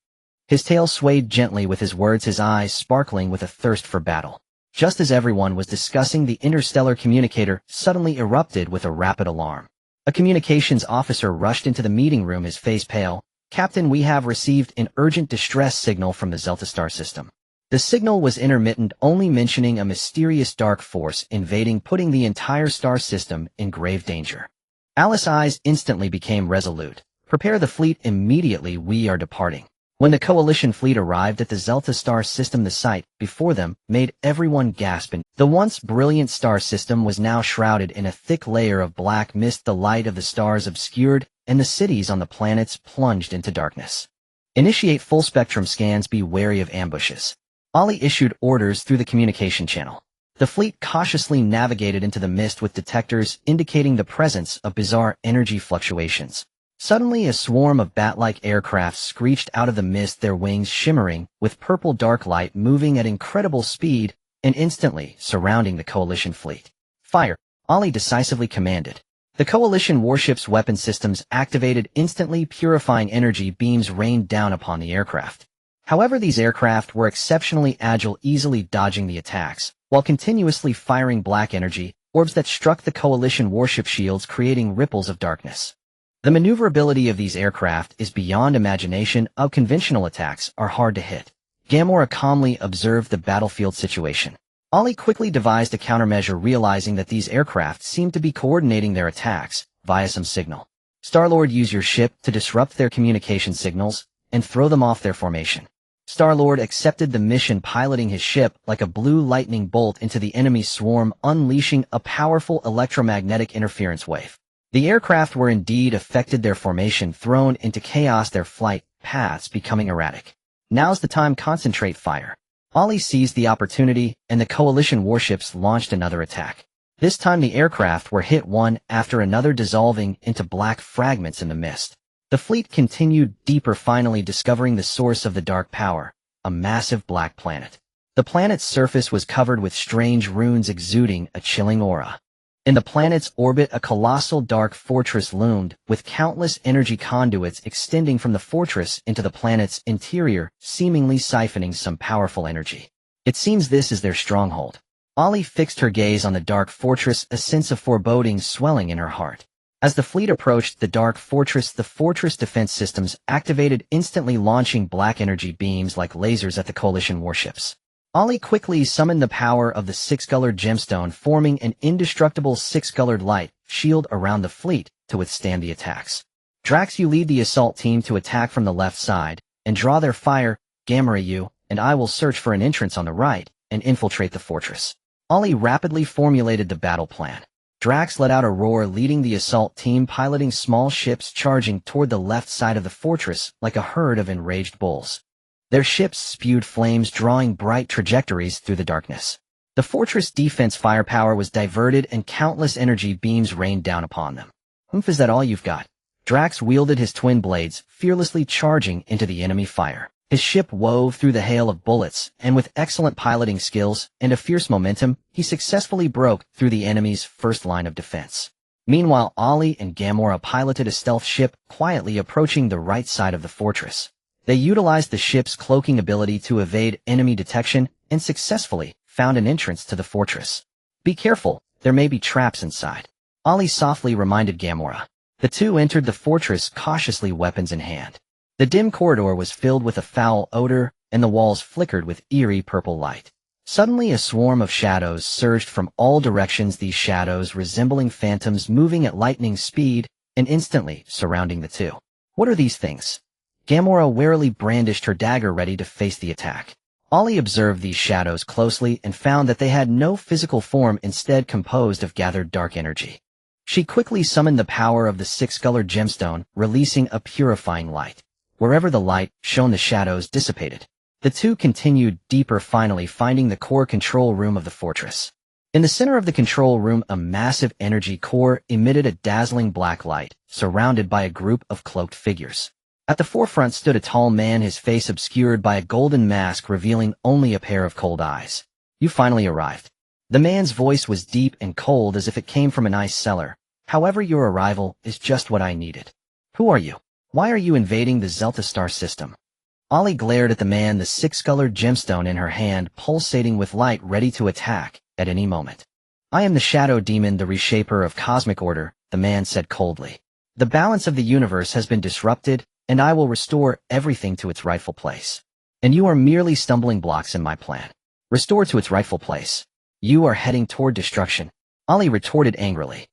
His tail swayed gently with his words, his eyes sparkling with a thirst for battle. Just as everyone was discussing, the interstellar communicator suddenly erupted with a rapid alarm. A communications officer rushed into the meeting room, his face pale. "Captain, we have received an urgent distress signal from the Zelta star system." The signal was intermittent, only mentioning a mysterious dark force invading, putting the entire star system in grave danger. Alice's eyes instantly became resolute. "Prepare the fleet immediately, we are departing." When the Coalition fleet arrived at the Zelta star system, the sight before them made everyone gasp. The once brilliant star system was now shrouded in a thick layer of black mist. The light of the stars obscured, and the cities on the planets plunged into darkness. "Initiate full-spectrum scans, be wary of ambushes." Ollie issued orders through the communication channel. The fleet cautiously navigated into the mist with detectors indicating the presence of bizarre energy fluctuations. Suddenly, a swarm of bat-like aircraft screeched out of the mist, their wings shimmering with purple dark light, moving at incredible speed and instantly surrounding the Coalition fleet. "Fire!" Ollie decisively commanded. The Coalition warship's weapon systems activated instantly, purifying energy beams rained down upon the aircraft. However, these aircraft were exceptionally agile, easily dodging the attacks, while continuously firing black energy orbs that struck the Coalition warship shields, creating ripples of darkness. The maneuverability of these aircraft is beyond imagination. Unconventional attacks are hard to hit. Gamora calmly observed the battlefield situation. Ollie quickly devised a countermeasure, realizing that these aircraft seemed to be coordinating their attacks via some signal. "Star-Lord, use your ship to disrupt their communication signals and throw them off their formation." Star-Lord accepted the mission, piloting his ship like a blue lightning bolt into the enemy swarm, unleashing a powerful electromagnetic interference wave. The aircraft were indeed affected, their formation thrown into chaos, their flight paths becoming erratic. "Now's the time, concentrate fire." Ollie seized the opportunity, and the Coalition warships launched another attack. This time the aircraft were hit one after another, dissolving into black fragments in the mist. The fleet continued deeper, finally discovering the source of the dark power, a massive black planet. The planet's surface was covered with strange runes exuding a chilling aura. In the planet's orbit, a colossal dark fortress loomed, with countless energy conduits extending from the fortress into the planet's interior, seemingly siphoning some powerful energy. It seems this is their stronghold. Ollie fixed her gaze on the dark fortress, a sense of foreboding swelling in her heart. As the fleet approached the dark fortress, the fortress defense systems activated, instantly launching black energy beams like lasers at the coalition warships. Ollie quickly summoned the power of the six-colored gemstone, forming an indestructible six-colored light shield around the fleet to withstand the attacks. Drax, you lead the assault team to attack from the left side and draw their fire. Gamora, you and I will search for an entrance on the right and infiltrate the fortress. Ollie rapidly formulated the battle plan. Drax let out a roar, leading the assault team, piloting small ships charging toward the left side of the fortress like a herd of enraged bulls. Their ships spewed flames, drawing bright trajectories through the darkness. The fortress defense firepower was diverted and countless energy beams rained down upon them. Is that all you've got? Drax wielded his twin blades, fearlessly charging into the enemy fire. His ship wove through the hail of bullets, and with excellent piloting skills and a fierce momentum, he successfully broke through the enemy's first line of defense. Meanwhile, Ollie and Gamora piloted a stealth ship, quietly approaching the right side of the fortress. They utilized the ship's cloaking ability to evade enemy detection and successfully found an entrance to the fortress. Be careful, there may be traps inside. Ollie softly reminded Gamora. The two entered the fortress cautiously, weapons in hand. The dim corridor was filled with a foul odor, and the walls flickered with eerie purple light. Suddenly a swarm of shadows surged from all directions, these shadows resembling phantoms moving at lightning speed and instantly surrounding the two. What are these things? Gamora warily brandished her dagger, ready to face the attack. Ollie observed these shadows closely and found that they had no physical form, instead composed of gathered dark energy. She quickly summoned the power of the six-colored gemstone, releasing a purifying light. Wherever the light shone, the shadows dissipated. The two continued deeper, finally finding the core control room of the fortress. In the center of the control room, a massive energy core emitted a dazzling black light, surrounded by a group of cloaked figures. At the forefront stood a tall man, his face obscured by a golden mask revealing only a pair of cold eyes. You finally arrived. The man's voice was deep and cold, as if it came from an ice cellar. However, your arrival is just what I needed. Who are you? Why are you invading the Zelta Star system? Ollie glared at the man, the six-colored gemstone in her hand pulsating with light, ready to attack at any moment. I am the Shadow Demon, the reshaper of cosmic order, the man said coldly. The balance of the universe has been disrupted, and I will restore everything to its rightful place. And you are merely stumbling blocks in my plan. Restore to its rightful place. You are heading toward destruction. Ollie retorted angrily.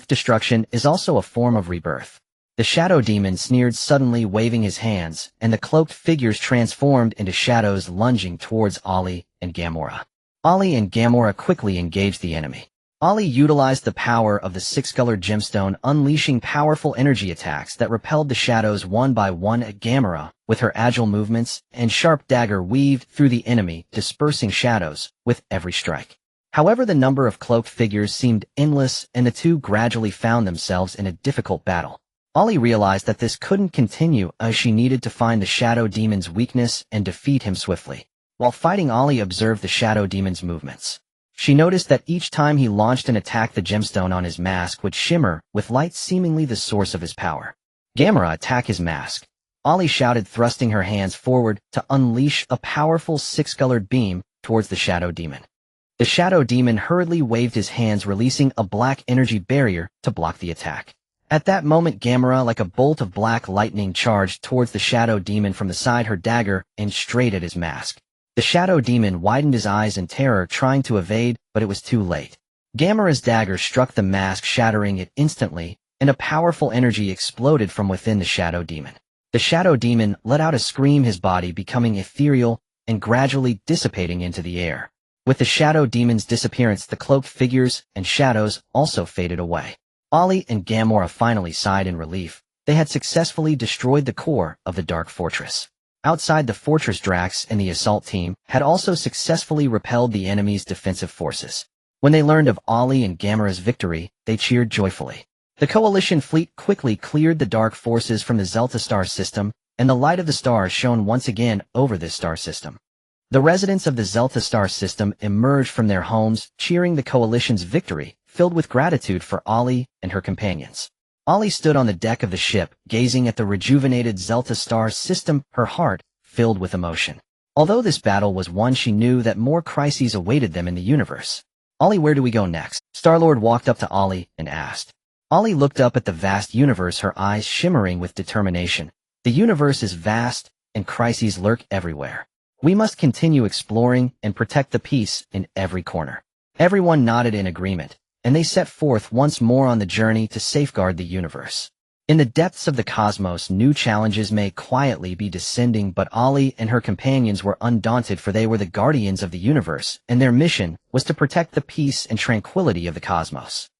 Destruction is also a form of rebirth. The Shadow Demon sneered, suddenly waving his hands, and the cloaked figures transformed into shadows, lunging towards Ollie and Gamora. Ollie and Gamora quickly engaged the enemy. Ollie utilized the power of the six-colored gemstone, unleashing powerful energy attacks that repelled the shadows one by one. At Gamora, with her agile movements and sharp dagger, weaved through the enemy, dispersing shadows with every strike. However, the number of cloaked figures seemed endless, and the two gradually found themselves in a difficult battle. Ollie realized that this couldn't continue, as she needed to find the Shadow Demon's weakness and defeat him swiftly. While fighting, Ollie observed the Shadow Demon's movements. She noticed that each time he launched an attack, the gemstone on his mask would shimmer, with light seemingly the source of his power. Gamora, attack his mask. Ollie shouted, thrusting her hands forward to unleash a powerful six-colored beam towards the Shadow Demon. The Shadow Demon hurriedly waved his hands, releasing a black energy barrier to block the attack. At that moment, Gamora, like a bolt of black lightning, charged towards the Shadow Demon from the side, her dagger aimed straight at his mask. The Shadow Demon widened his eyes in terror, trying to evade, but it was too late. Gamora's dagger struck the mask, shattering it instantly, and a powerful energy exploded from within the Shadow Demon. The Shadow Demon let out a scream, his body becoming ethereal and gradually dissipating into the air. With the Shadow Demon's disappearance, the cloaked figures and shadows also faded away. Ollie and Gamora finally sighed in relief. They had successfully destroyed the core of the Dark Fortress. Outside the fortress, Drax and the assault team had also successfully repelled the enemy's defensive forces. When they learned of Ollie and Gamora's victory, they cheered joyfully. The coalition fleet quickly cleared the dark forces from the Zelta star system, and the light of the stars shone once again over this star system. The residents of the Zelta star system emerged from their homes, cheering the coalition's victory, filled filled with gratitude for Ollie and her companions. Ollie stood on the deck of the ship, gazing at the rejuvenated Zelta star system, her heart filled with emotion. Although this battle was one, she knew that more crises awaited them in the universe. "Ollie, where do we go next?" Star-Lord walked up to Ollie and asked. Ollie looked up at the vast universe, her eyes shimmering with determination. "The universe is vast, and crises lurk everywhere. We must continue exploring and protect the peace in every corner." Everyone nodded in agreement, and they set forth once more on the journey to safeguard the universe. In the depths of the cosmos, new challenges may quietly be descending, but Ollie and her companions were undaunted, for they were the guardians of the universe, and their mission was to protect the peace and tranquility of the cosmos.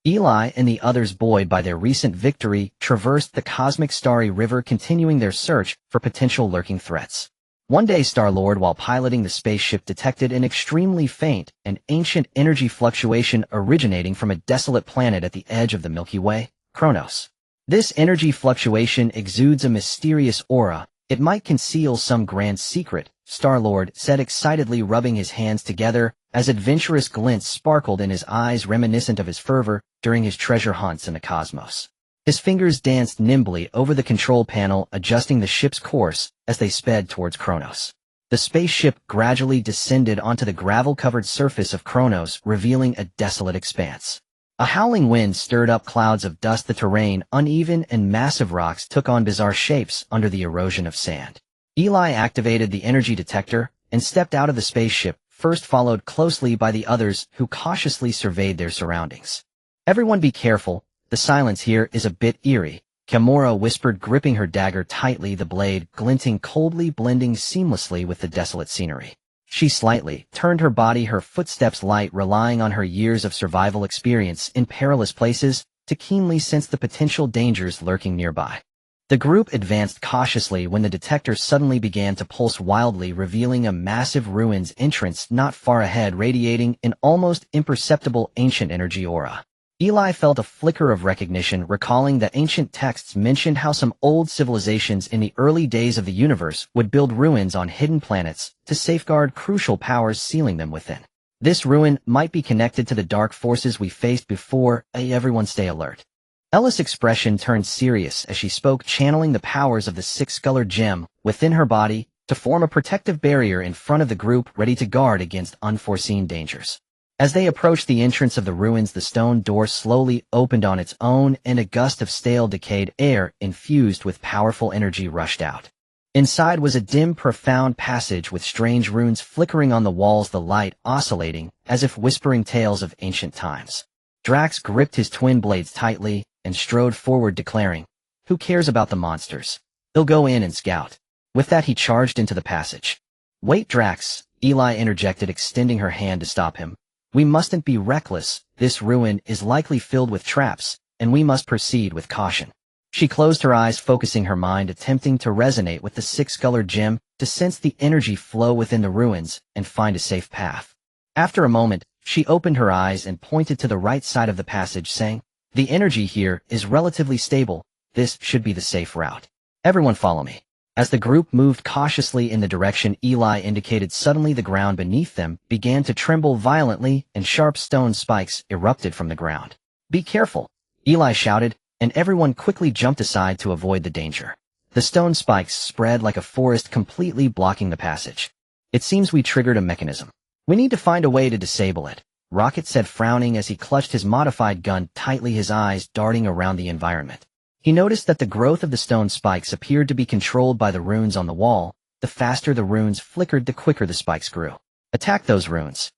Eli and the others, buoyed by their recent victory, traversed the cosmic starry river, continuing their search for potential lurking threats. One day, Star-Lord, while piloting the spaceship, detected an extremely faint and ancient energy fluctuation originating from a desolate planet at the edge of the Milky Way, Kronos. This energy fluctuation exudes a mysterious aura. It might conceal some grand secret, Star-Lord said excitedly, rubbing his hands together as adventurous glints sparkled in his eyes, reminiscent of his fervor during his treasure hunts in the cosmos. His fingers danced nimbly over the control panel, adjusting the ship's course as they sped towards Kronos. The spaceship gradually descended onto the gravel-covered surface of Kronos, revealing a desolate expanse. A howling wind stirred up clouds of dust. The terrain, uneven, and massive rocks took on bizarre shapes under the erosion of sand. Eli activated the energy detector and stepped out of the spaceship, first followed closely by the others, who cautiously surveyed their surroundings. "Everyone be careful. The silence here is a bit eerie," Kimura whispered, gripping her dagger tightly, the blade glinting coldly, blending seamlessly with the desolate scenery. She slightly turned her body, her footsteps light, relying on her years of survival experience in perilous places to keenly sense the potential dangers lurking nearby. The group advanced cautiously when the detector suddenly began to pulse wildly, revealing a massive ruins entrance not far ahead, radiating an almost imperceptible ancient energy aura. Eli felt a flicker of recognition, recalling that ancient texts mentioned how some old civilizations in the early days of the universe would build ruins on hidden planets to safeguard crucial powers sealing them within. This ruin might be connected to the dark forces we faced before. Everyone stay alert. Ella's expression turned serious as she spoke, channeling the powers of the six-colored gem within her body to form a protective barrier in front of the group, ready to guard against unforeseen dangers. As they approached the entrance of the ruins, the stone door slowly opened on its own, and a gust of stale, decayed air infused with powerful energy rushed out. Inside was a dim, profound passage with strange runes flickering on the walls, the light oscillating as if whispering tales of ancient times. Drax gripped his twin blades tightly and strode forward, declaring, "Who cares about the monsters? They'll go in and scout." With that, he charged into the passage. "Wait, Drax," Eli interjected, extending her hand to stop him. "We mustn't be reckless. This ruin is likely filled with traps, and we must proceed with caution." She closed her eyes, focusing her mind, attempting to resonate with the six-colored gem to sense the energy flow within the ruins and find a safe path. After a moment, she opened her eyes and pointed to the right side of the passage, saying, "The energy here is relatively stable. This should be the safe route. Everyone follow me." As the group moved cautiously in the direction Eli indicated, suddenly the ground beneath them began to tremble violently, and sharp stone spikes erupted from the ground. "Be careful," Eli shouted, and everyone quickly jumped aside to avoid the danger. The stone spikes spread like a forest, completely blocking the passage. "It seems we triggered a mechanism. We need to find a way to disable it," Rocket said, frowning as he clutched his modified gun tightly, his eyes darting around the environment. He noticed that the growth of the stone spikes appeared to be controlled by the runes on the wall. The faster the runes flickered, the quicker the spikes grew. "Attack those runes,"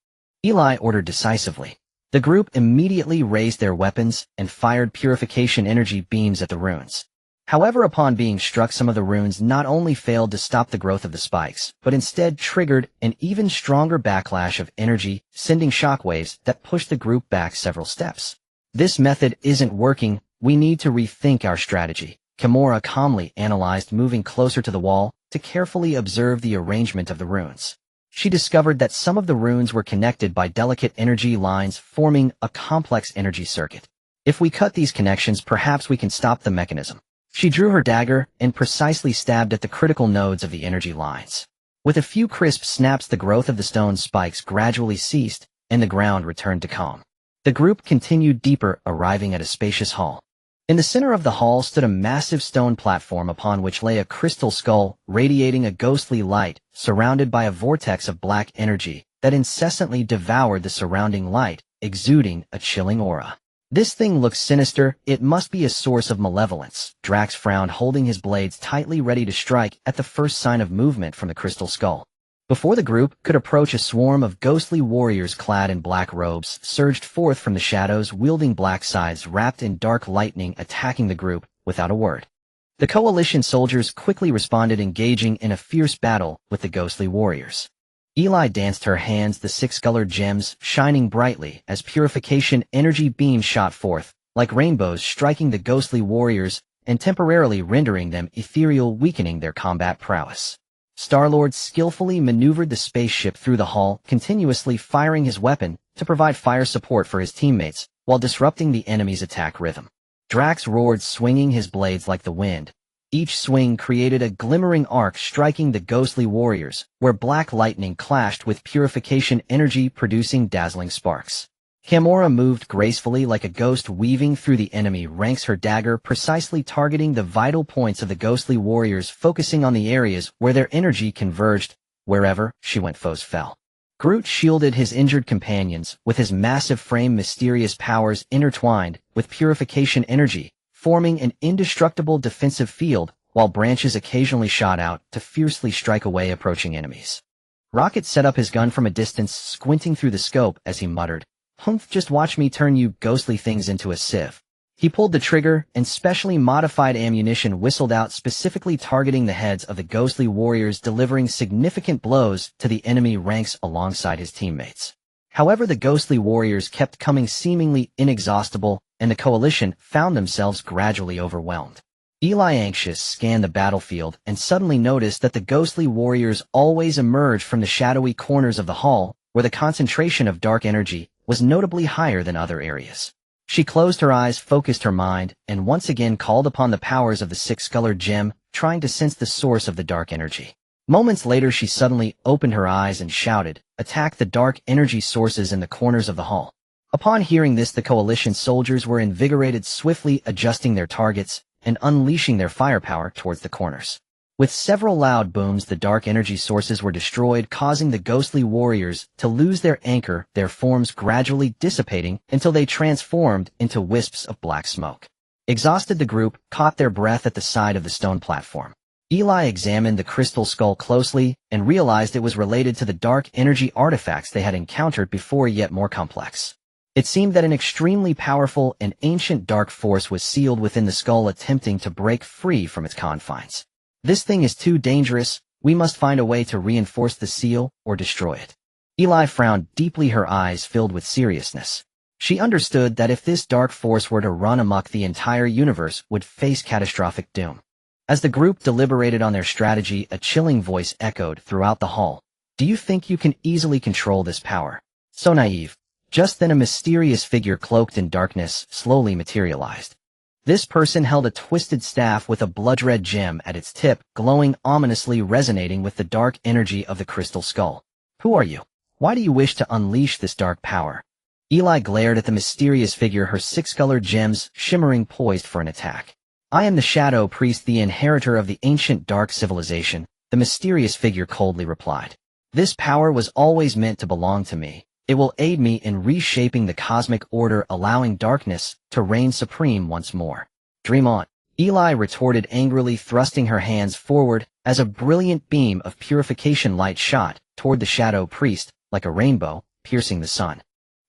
Eli ordered decisively. The group immediately raised their weapons and fired purification energy beams at the runes. However, upon being struck, some of the runes not only failed to stop the growth of the spikes, but instead triggered an even stronger backlash of energy, sending shockwaves that pushed the group back several steps. "This method isn't working. We need to rethink our strategy," Kimura calmly analyzed, moving closer to the wall to carefully observe the arrangement of the runes. She discovered that some of the runes were connected by delicate energy lines, forming a complex energy circuit. "If we cut these connections, perhaps we can stop the mechanism." She drew her dagger and precisely stabbed at the critical nodes of the energy lines. With a few crisp snaps, the growth of the stone spikes gradually ceased, and the ground returned to calm. The group continued deeper, arriving at a spacious hall. In the center of the hall stood a massive stone platform upon which lay a crystal skull, radiating a ghostly light, surrounded by a vortex of black energy that incessantly devoured the surrounding light, exuding a chilling aura. This thing looks sinister. It must be a source of malevolence. Drax frowned, holding his blades tightly ready to strike at the first sign of movement from the crystal skull. Before the group could approach, a swarm of ghostly warriors clad in black robes surged forth from the shadows, wielding black scythes wrapped in dark lightning, attacking the group without a word. The coalition soldiers quickly responded, engaging in a fierce battle with the ghostly warriors. Eli danced her hands, the six-colored gems shining brightly as purification energy beams shot forth, like rainbows, striking the ghostly warriors and temporarily rendering them ethereal, weakening their combat prowess. Star-Lord skillfully maneuvered the spaceship through the hall, continuously firing his weapon to provide fire support for his teammates while disrupting the enemy's attack rhythm. Drax roared, swinging his blades like the wind. Each swing created a glimmering arc, striking the ghostly warriors, where black lightning clashed with purification energy, producing dazzling sparks. Gamora moved gracefully like a ghost, weaving through the enemy ranks, her dagger precisely targeting the vital points of the ghostly warriors, focusing on the areas where their energy converged. Wherever she went, foes fell. Groot shielded his injured companions with his massive frame, mysterious powers intertwined with purification energy, forming an indestructible defensive field, while branches occasionally shot out to fiercely strike away approaching enemies. Rocket set up his gun from a distance, squinting through the scope as he muttered, "Humph, just watch me turn you ghostly things into a sieve." He pulled the trigger, and specially modified ammunition whistled out, specifically targeting the heads of the ghostly warriors, delivering significant blows to the enemy ranks alongside his teammates. However, the ghostly warriors kept coming, seemingly inexhaustible, and the coalition found themselves gradually overwhelmed. Eli, anxious, scanned the battlefield and suddenly noticed that the ghostly warriors always emerged from the shadowy corners of the hall, where the concentration of dark energy was notably higher than other areas. She closed her eyes, focused her mind, and once again called upon the powers of the six-colored gem, trying to sense the source of the dark energy. Moments later, she suddenly opened her eyes and shouted, "Attack the dark energy sources in the corners of the hall." Upon hearing this, the coalition soldiers were invigorated, swiftly adjusting their targets and unleashing their firepower towards the corners. With several loud booms, the dark energy sources were destroyed, causing the ghostly warriors to lose their anchor, their forms gradually dissipating until they transformed into wisps of black smoke. Exhausted, the group caught their breath at the side of the stone platform. Eli examined the crystal skull closely and realized it was related to the dark energy artifacts they had encountered before, yet more complex. It seemed that an extremely powerful and ancient dark force was sealed within the skull, attempting to break free from its confines. "This thing is too dangerous. We must find a way to reinforce the seal or destroy it." Eli frowned deeply, her eyes filled with seriousness. She understood that if this dark force were to run amok, the entire universe would face catastrophic doom. As the group deliberated on their strategy, a chilling voice echoed throughout the hall. "Do you think you can easily control this power? So naive." Just then, a mysterious figure cloaked in darkness slowly materialized. This person held a twisted staff with a blood-red gem at its tip, glowing ominously, resonating with the dark energy of the crystal skull. "Who are you? Why do you wish to unleash this dark power?" Eli glared at the mysterious figure, her six-colored gems shimmering, poised for an attack. "I am the Shadow Priest, the inheritor of the ancient dark civilization," the mysterious figure coldly replied. "This power was always meant to belong to me. It will aid me in reshaping the cosmic order, allowing darkness to reign supreme once more." "Dream on," Eli retorted angrily, thrusting her hands forward as a brilliant beam of purification light shot toward the Shadow Priest like a rainbow, piercing the sun.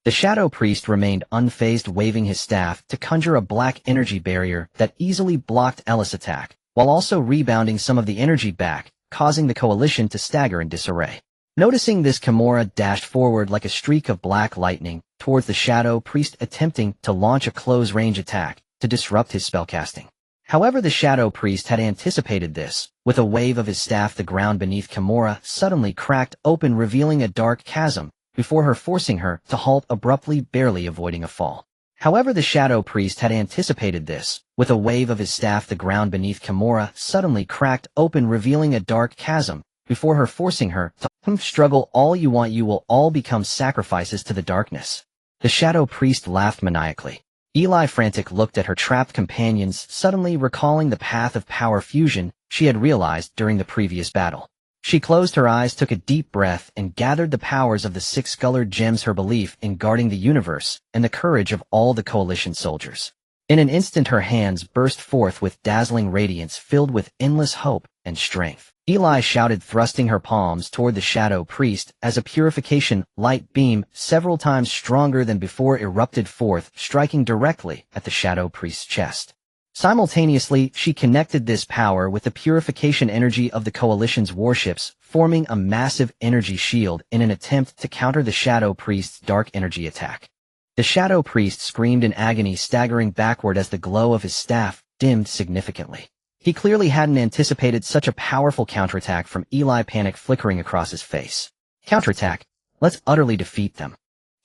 The Shadow Priest remained unfazed, waving his staff to conjure a black energy barrier that easily blocked Ella's attack, while also rebounding some of the energy back, causing the coalition to stagger in disarray. Noticing this, Gamora dashed forward like a streak of black lightning towards the Shadow Priest, attempting to launch a close-range attack to disrupt his spellcasting. However, the Shadow Priest had anticipated this. With a wave of his staff, the ground beneath Gamora suddenly cracked open, revealing a dark chasm before her, forcing her to halt abruptly, barely avoiding a fall. However, the Shadow Priest had anticipated this. With a wave of his staff, the ground beneath Gamora suddenly cracked open, revealing a dark chasm before her, forcing her to struggle all you want. You will all become sacrifices to the darkness. The Shadow Priest laughed maniacally. Eli frantic looked at her trapped companions, suddenly recalling the path of power fusion she had realized during the previous battle. She closed her eyes, took a deep breath, and gathered the powers of the six-colored gems, her belief in guarding the universe, and the courage of all the coalition soldiers. In an instant her hands burst forth with dazzling radiance filled with endless hope and strength. Eli shouted, thrusting her palms toward the Shadow Priest as a purification light beam several times stronger than before erupted forth, striking directly at the Shadow Priest's chest. Simultaneously, she connected this power with the purification energy of the Coalition's warships, forming a massive energy shield in an attempt to counter the Shadow Priest's dark energy attack. The Shadow Priest screamed in agony, staggering backward as the glow of his staff dimmed significantly. He clearly hadn't anticipated such a powerful counterattack from Eli, panic flickering across his face. Counterattack? Let's utterly defeat them.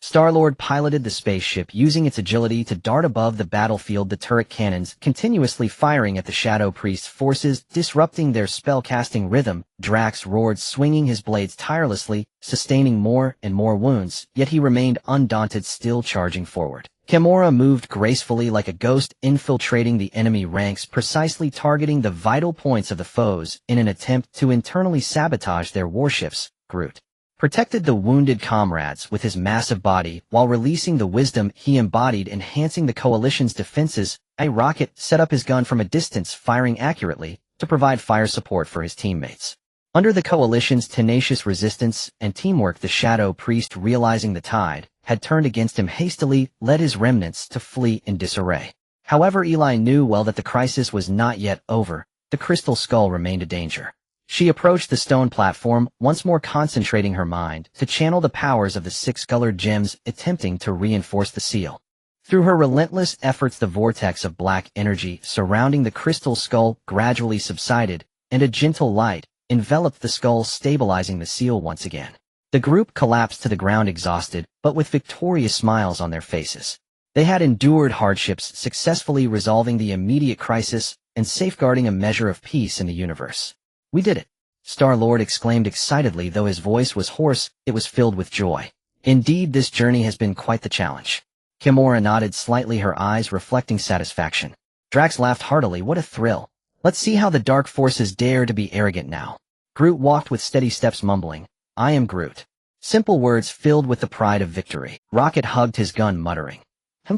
Star-Lord piloted the spaceship, using its agility to dart above the battlefield, the turret cannons continuously firing at the Shadow Priest's forces, disrupting their spell-casting rhythm. Drax roared, swinging his blades tirelessly, sustaining more and more wounds, yet he remained undaunted, still charging forward. Gamora moved gracefully like a ghost, infiltrating the enemy ranks, precisely targeting the vital points of the foes in an attempt to internally sabotage their warships. Groot protected the wounded comrades with his massive body while releasing the wisdom he embodied, enhancing the Coalition's defenses. A Rocket set up his gun from a distance, firing accurately to provide fire support for his teammates. Under the Coalition's tenacious resistance and teamwork, the Shadow Priest, realizing the tide had turned against him, hastily led his remnants to flee in disarray. However, Eli knew well that the crisis was not yet over. The Crystal Skull remained a danger. She approached the stone platform, once more concentrating her mind to channel the powers of the six-colored gems, attempting to reinforce the seal. Through her relentless efforts, the vortex of black energy surrounding the Crystal Skull gradually subsided, and a gentle light enveloped the skull, stabilizing the seal once again. The group collapsed to the ground, exhausted, but with victorious smiles on their faces. They had endured hardships, successfully resolving the immediate crisis and safeguarding a measure of peace in the universe. "We did it!" Star-Lord exclaimed excitedly, though his voice was hoarse, it was filled with joy. "Indeed, this journey has been quite the challenge." Gamora nodded slightly, her eyes reflecting satisfaction. Drax laughed heartily. "What a thrill! Let's see how the dark forces dare to be arrogant now." Groot walked with steady steps, mumbling, "I am Groot." Simple words filled with the pride of victory. Rocket hugged his gun, muttering,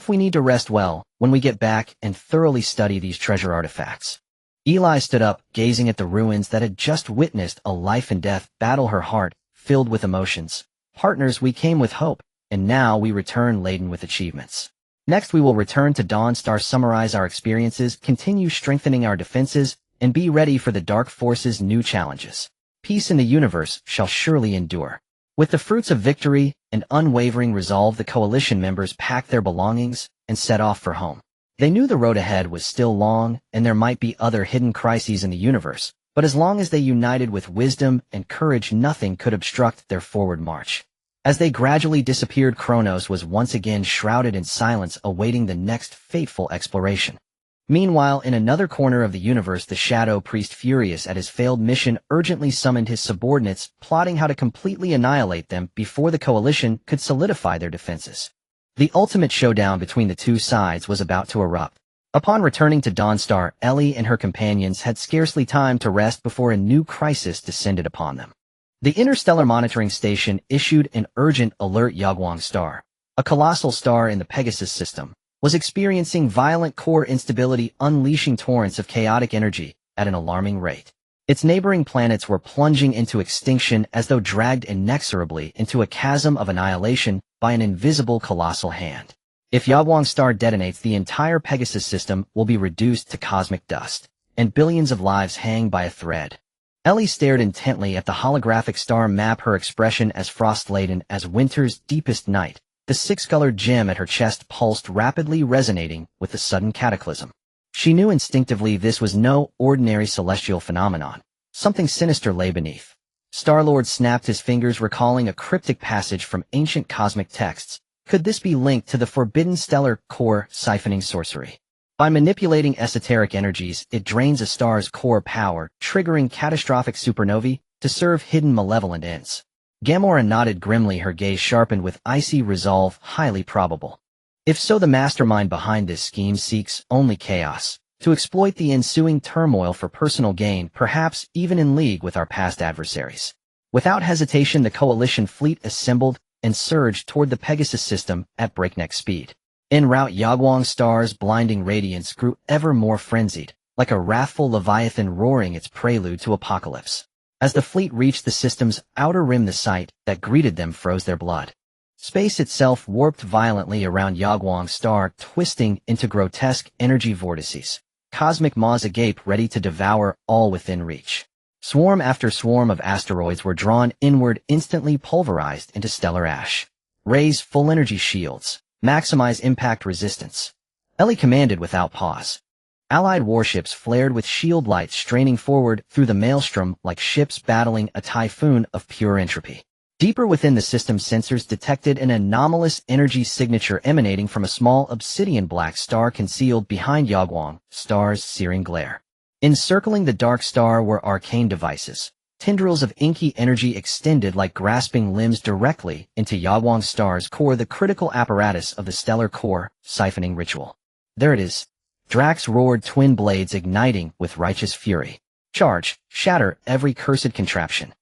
we need to rest well when we get back and thoroughly study these treasure artifacts." Eli stood up, gazing at the ruins that had just witnessed a life-and-death battle, her heart filled with emotions. "Partners, we came with hope, and now we return laden with achievements. Next we will return to Dawnstar, summarize our experiences, continue strengthening our defenses, and be ready for the Dark Force's new challenges. Peace in the universe shall surely endure." With the fruits of victory and unwavering resolve, the Coalition members packed their belongings and set off for home. They knew the road ahead was still long, and there might be other hidden crises in the universe, but as long as they united with wisdom and courage, nothing could obstruct their forward march. As they gradually disappeared, Kronos was once again shrouded in silence, awaiting the next fateful exploration. Meanwhile, in another corner of the universe, the Shadow Priest, furious at his failed mission, urgently summoned his subordinates, plotting how to completely annihilate them before the Coalition could solidify their defenses. The ultimate showdown between the two sides was about to erupt. Upon returning to Dawnstar, Ellie and her companions had scarcely time to rest before a new crisis descended upon them. The Interstellar Monitoring Station issued an urgent alert. Yagwang Star, a colossal star in the Pegasus system, was experiencing violent core instability, unleashing torrents of chaotic energy at an alarming rate. Its neighboring planets were plunging into extinction as though dragged inexorably into a chasm of annihilation by an invisible colossal hand. If Yagwang Star detonates, the entire Pegasus system will be reduced to cosmic dust, and billions of lives hang by a thread. Ellie stared intently at the holographic star map, her expression as frost-laden as winter's deepest night. The six-colored gem at her chest pulsed rapidly, resonating with the sudden cataclysm. She knew instinctively this was no ordinary celestial phenomenon. Something sinister lay beneath. Star-Lord snapped his fingers, recalling a cryptic passage from ancient cosmic texts. Could this be linked to the forbidden stellar core siphoning sorcery? By manipulating esoteric energies, it drains a star's core power, triggering catastrophic supernovae to serve hidden malevolent ends. Gamora nodded grimly, her gaze sharpened with icy resolve. Highly probable. If so, the mastermind behind this scheme seeks only chaos, to exploit the ensuing turmoil for personal gain, perhaps even in league with our past adversaries. Without hesitation, the coalition fleet assembled and surged toward the Pegasus system at breakneck speed. En route, Yagwang's star's blinding radiance grew ever more frenzied, like a wrathful leviathan roaring its prelude to apocalypse. As the fleet reached the system's outer rim, the sight that greeted them froze their blood. Space itself warped violently around Yagwang's star, twisting into grotesque energy vortices. Cosmic maws agape, ready to devour all within reach. Swarm after swarm of asteroids were drawn inward, instantly pulverized into stellar ash. Raise full energy shields. Maximize impact resistance. Ellie commanded without pause. Allied warships flared with shield lights, straining forward through the maelstrom like ships battling a typhoon of pure entropy. Deeper within, the system's sensors detected an anomalous energy signature emanating from a small obsidian black star concealed behind Yagwang's star's searing glare. Encircling the dark star were arcane devices. Tendrils of inky energy extended like grasping limbs directly into Yagwang's star's core, the critical apparatus of the stellar core siphoning ritual. There it is. Drax roared, twin blades igniting with righteous fury. Charge, shatter every cursed contraption.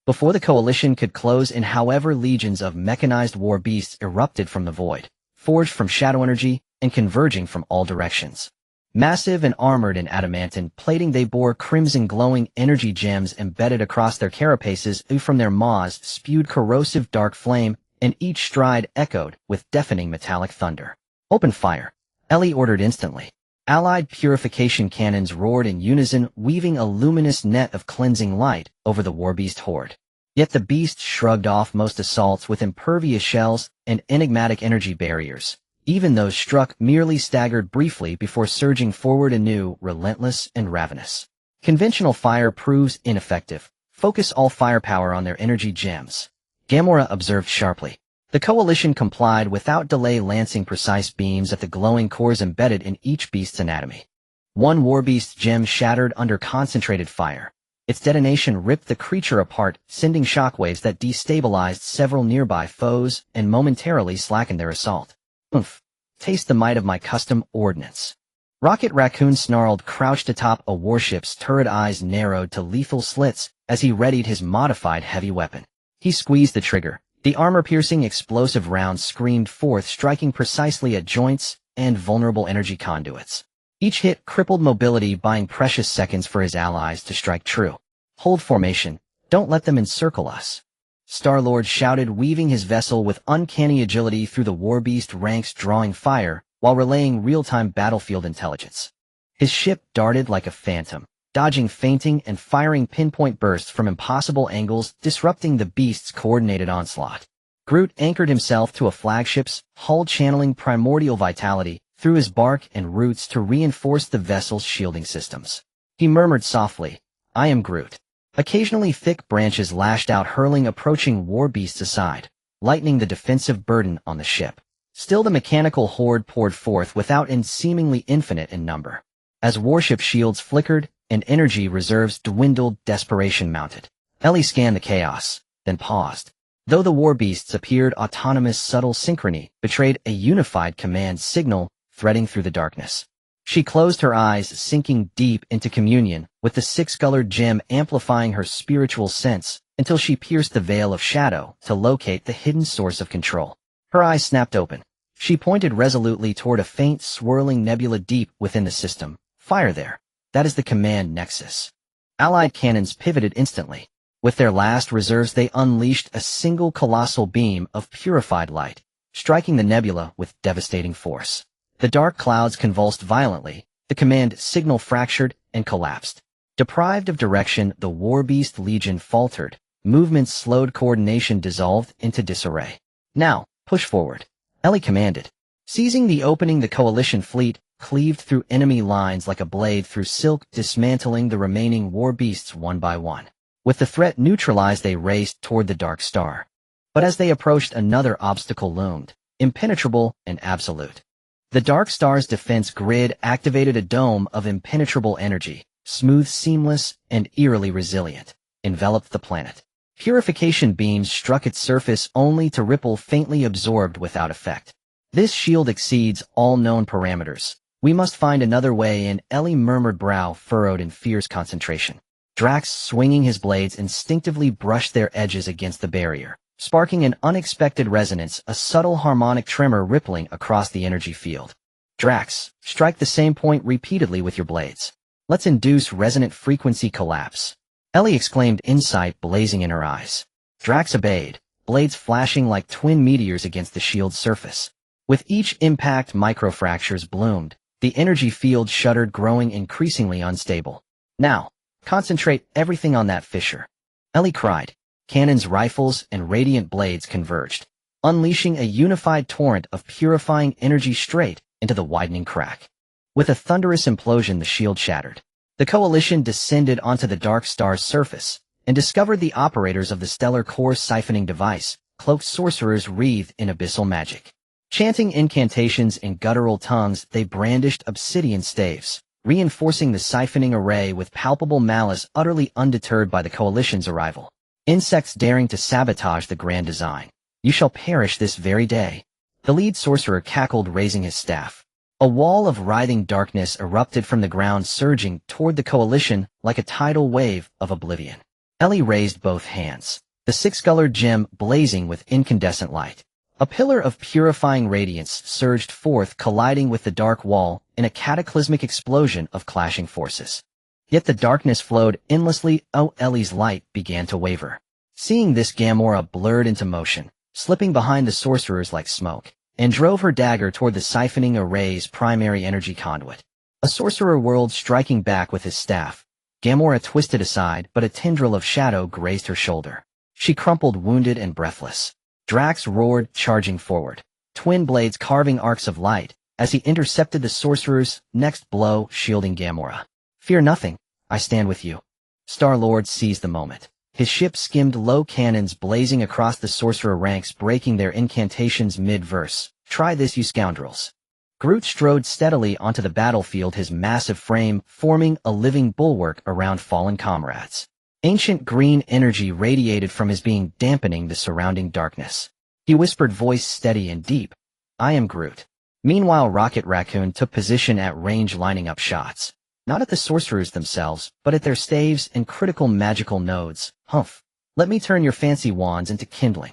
Before the coalition could close in, however, legions of mechanized war beasts erupted from the void, forged from shadow energy and converging from all directions. Massive and armored in adamantine plating, they bore crimson glowing energy gems embedded across their carapaces, who from their maws spewed corrosive dark flame, and each stride echoed with deafening metallic thunder. Open fire, Ellie ordered instantly. Allied purification cannons roared in unison, weaving a luminous net of cleansing light over the warbeast horde. Yet the beast shrugged off most assaults with impervious shells and enigmatic energy barriers. Even those struck merely staggered briefly before surging forward anew, relentless and ravenous. Conventional fire proves ineffective. Focus all firepower on their energy gems, Gamora observed sharply. The coalition complied without delay, lancing precise beams at the glowing cores embedded in each beast's anatomy. One warbeast's gem shattered under concentrated fire. Its detonation ripped the creature apart, sending shockwaves that destabilized several nearby foes and momentarily slackened their assault. Oomph! Taste the might of my custom ordnance. Rocket Raccoon snarled, crouched atop a warship's turret, eyes narrowed to lethal slits as he readied his modified heavy weapon. He squeezed the trigger. The armor-piercing explosive rounds screamed forth, striking precisely at joints and vulnerable energy conduits. Each hit crippled mobility, buying precious seconds for his allies to strike true. Hold formation. Don't let them encircle us. Star-Lord shouted, weaving his vessel with uncanny agility through the warbeast ranks, drawing fire while relaying real-time battlefield intelligence. His ship darted like a phantom, dodging fainting and firing pinpoint bursts from impossible angles, disrupting the beast's coordinated onslaught. Groot anchored himself to a flagship's hull, channeling primordial vitality through his bark and roots to reinforce the vessel's shielding systems. He murmured softly, "I am Groot." Occasionally thick branches lashed out, hurling approaching war beasts aside, lightening the defensive burden on the ship. Still, the mechanical horde poured forth without end, seemingly infinite in number. As warship shields flickered and energy reserves dwindled, desperation mounted. Ellie scanned the chaos, then paused. Though the war beasts appeared autonomous, subtle synchrony betrayed a unified command signal threading through the darkness. She closed her eyes, sinking deep into communion with the six-colored gem, amplifying her spiritual sense until she pierced the veil of shadow to locate the hidden source of control. Her eyes snapped open. She pointed resolutely toward a faint, swirling nebula deep within the system. Fire there. That is the command nexus. Allied cannons pivoted instantly. With their last reserves, they unleashed a single colossal beam of purified light, striking the nebula with devastating force. The dark clouds convulsed violently, the command signal fractured and collapsed. Deprived of direction, the Warbeast Legion faltered. Movements slowed, coordination dissolved into disarray. Now, push forward, Ellie commanded. Seizing the opening, the coalition fleet cleaved through enemy lines like a blade through silk, dismantling the remaining war beasts one by one. With the threat neutralized, they raced toward the Dark Star. But as they approached, another obstacle loomed, impenetrable and absolute. The Dark Star's defense grid activated a dome of impenetrable energy, smooth, seamless, and eerily resilient, enveloped the planet. Purification beams struck its surface only to ripple faintly absorbed without effect. This shield exceeds all known parameters. We must find another way in, Ellie murmured, brow furrowed in fierce concentration. Drax, swinging his blades, instinctively brushed their edges against the barrier, sparking an unexpected resonance, a subtle harmonic tremor rippling across the energy field. Drax, strike the same point repeatedly with your blades. Let's induce resonant frequency collapse. Ellie exclaimed, insight blazing in her eyes. Drax obeyed, blades flashing like twin meteors against the shield's surface. With each impact, microfractures bloomed. The energy field shuddered, growing increasingly unstable. Now, concentrate everything on that fissure. Ellie cried. Cannons, rifles, and radiant blades converged, unleashing a unified torrent of purifying energy straight into the widening crack. With a thunderous implosion, the shield shattered. The Coalition descended onto the Dark Star's surface and discovered the operators of the Stellar Core siphoning device, cloaked sorcerers wreathed in abyssal magic. Chanting incantations in guttural tongues, they brandished obsidian staves, reinforcing the siphoning array with palpable malice, utterly undeterred by the Coalition's arrival. Insects daring to sabotage the grand design. You shall perish this very day. The lead sorcerer cackled, raising his staff. A wall of writhing darkness erupted from the ground, surging toward the Coalition like a tidal wave of oblivion. Ellie raised both hands, the six-colored gem blazing with incandescent light. A pillar of purifying radiance surged forth, colliding with the dark wall in a cataclysmic explosion of clashing forces. Yet the darkness flowed endlessly. Ellie's light began to waver. Seeing this, Gamora blurred into motion, slipping behind the sorcerers like smoke, and drove her dagger toward the siphoning array's primary energy conduit. A sorcerer whirled, striking back with his staff. Gamora twisted aside, but a tendril of shadow grazed her shoulder. She crumpled, wounded and breathless. Drax roared, charging forward, twin blades carving arcs of light as he intercepted the sorcerer's next blow, shielding Gamora. Fear nothing, I stand with you. Star-Lord seized the moment. His ship skimmed, low cannons blazing across the sorcerer ranks, breaking their incantations mid-verse. Try this, you scoundrels. Groot strode steadily onto the battlefield, his massive frame forming a living bulwark around fallen comrades. Ancient green energy radiated from his being, dampening the surrounding darkness. He whispered, voice steady and deep, I am Groot. Meanwhile, Rocket Raccoon took position at range, lining up shots. Not at the sorcerers themselves, but at their staves and critical magical nodes. Humph. Let me turn your fancy wands into kindling.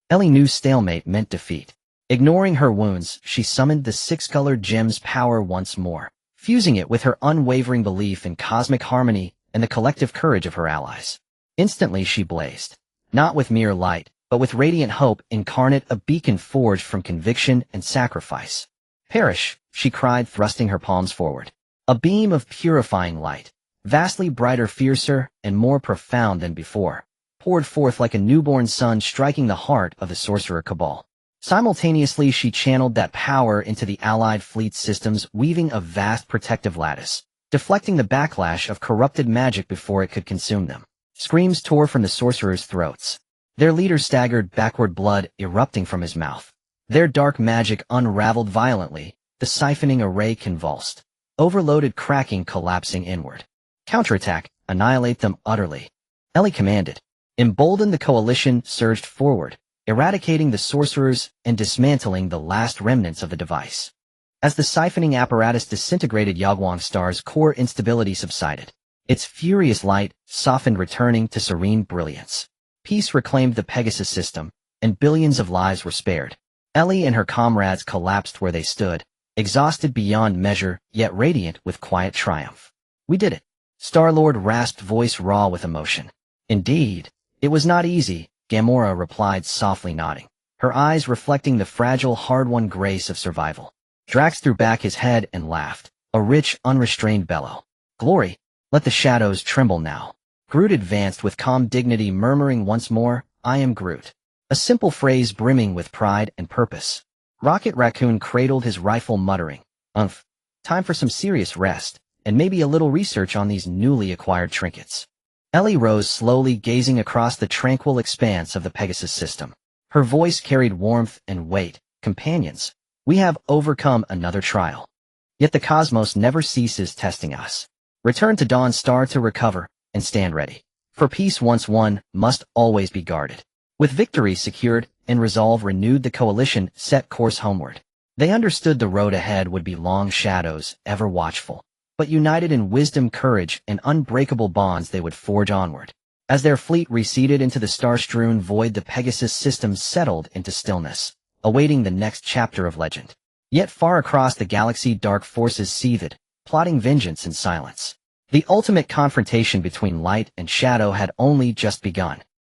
Ellie knew stalemate meant defeat. Ignoring her wounds, she summoned the six-colored gem's power once more, fusing it with her unwavering belief in cosmic harmony and the collective courage of her allies. Instantly she blazed, not with mere light, but with radiant hope incarnate, a beacon forged from conviction and sacrifice. Perish, she cried, thrusting her palms forward. A beam of purifying light, vastly brighter, fiercer, and more profound than before, poured forth like a newborn sun, striking the heart of the sorcerer cabal. Simultaneously, she channeled that power into the allied fleet systems, weaving a vast protective lattice, deflecting the backlash of corrupted magic before it could consume them. Screams tore from the sorcerers' throats. Their leader staggered backward, blood erupting from his mouth. Their dark magic unraveled violently, the siphoning array convulsed. Overloaded, cracking, collapsing inward. Counterattack, annihilate them utterly. Ellie commanded. Emboldened, the Coalition surged forward, eradicating the sorcerers and dismantling the last remnants of the device. As the siphoning apparatus disintegrated, Yagwang Star's core instability subsided. Its furious light softened, returning to serene brilliance. Peace reclaimed the Pegasus system, and billions of lives were spared. Ellie and her comrades collapsed where they stood, exhausted beyond measure, yet radiant with quiet triumph. We did it. Star-Lord rasped, voice raw with emotion. Indeed, it was not easy, Gamora replied, softly nodding, her eyes reflecting the fragile, hard-won grace of survival. Drax threw back his head and laughed, a rich, unrestrained bellow. Glory, let the shadows tremble now. Groot advanced with calm dignity, murmuring once more, I am Groot. A simple phrase brimming with pride and purpose. Rocket Raccoon cradled his rifle, muttering, time for some serious rest, and maybe a little research on these newly acquired trinkets. Ellie rose slowly, gazing across the tranquil expanse of the Pegasus system. Her voice carried warmth and weight. Companions, we have overcome another trial. Yet the cosmos never ceases testing us. Return to Dawn Star to recover, and stand ready. For peace once won must always be guarded. With victory secured and resolve renewed, the coalition set course homeward. They understood the road ahead would be long shadows, ever watchful. But united in wisdom, courage, and unbreakable bonds, they would forge onward. As their fleet receded into the star-strewn void, the Pegasus system settled into stillness, awaiting the next chapter of legend. Yet far across the galaxy, dark forces seethed, plotting vengeance in silence. The ultimate confrontation between light and shadow had only just begun.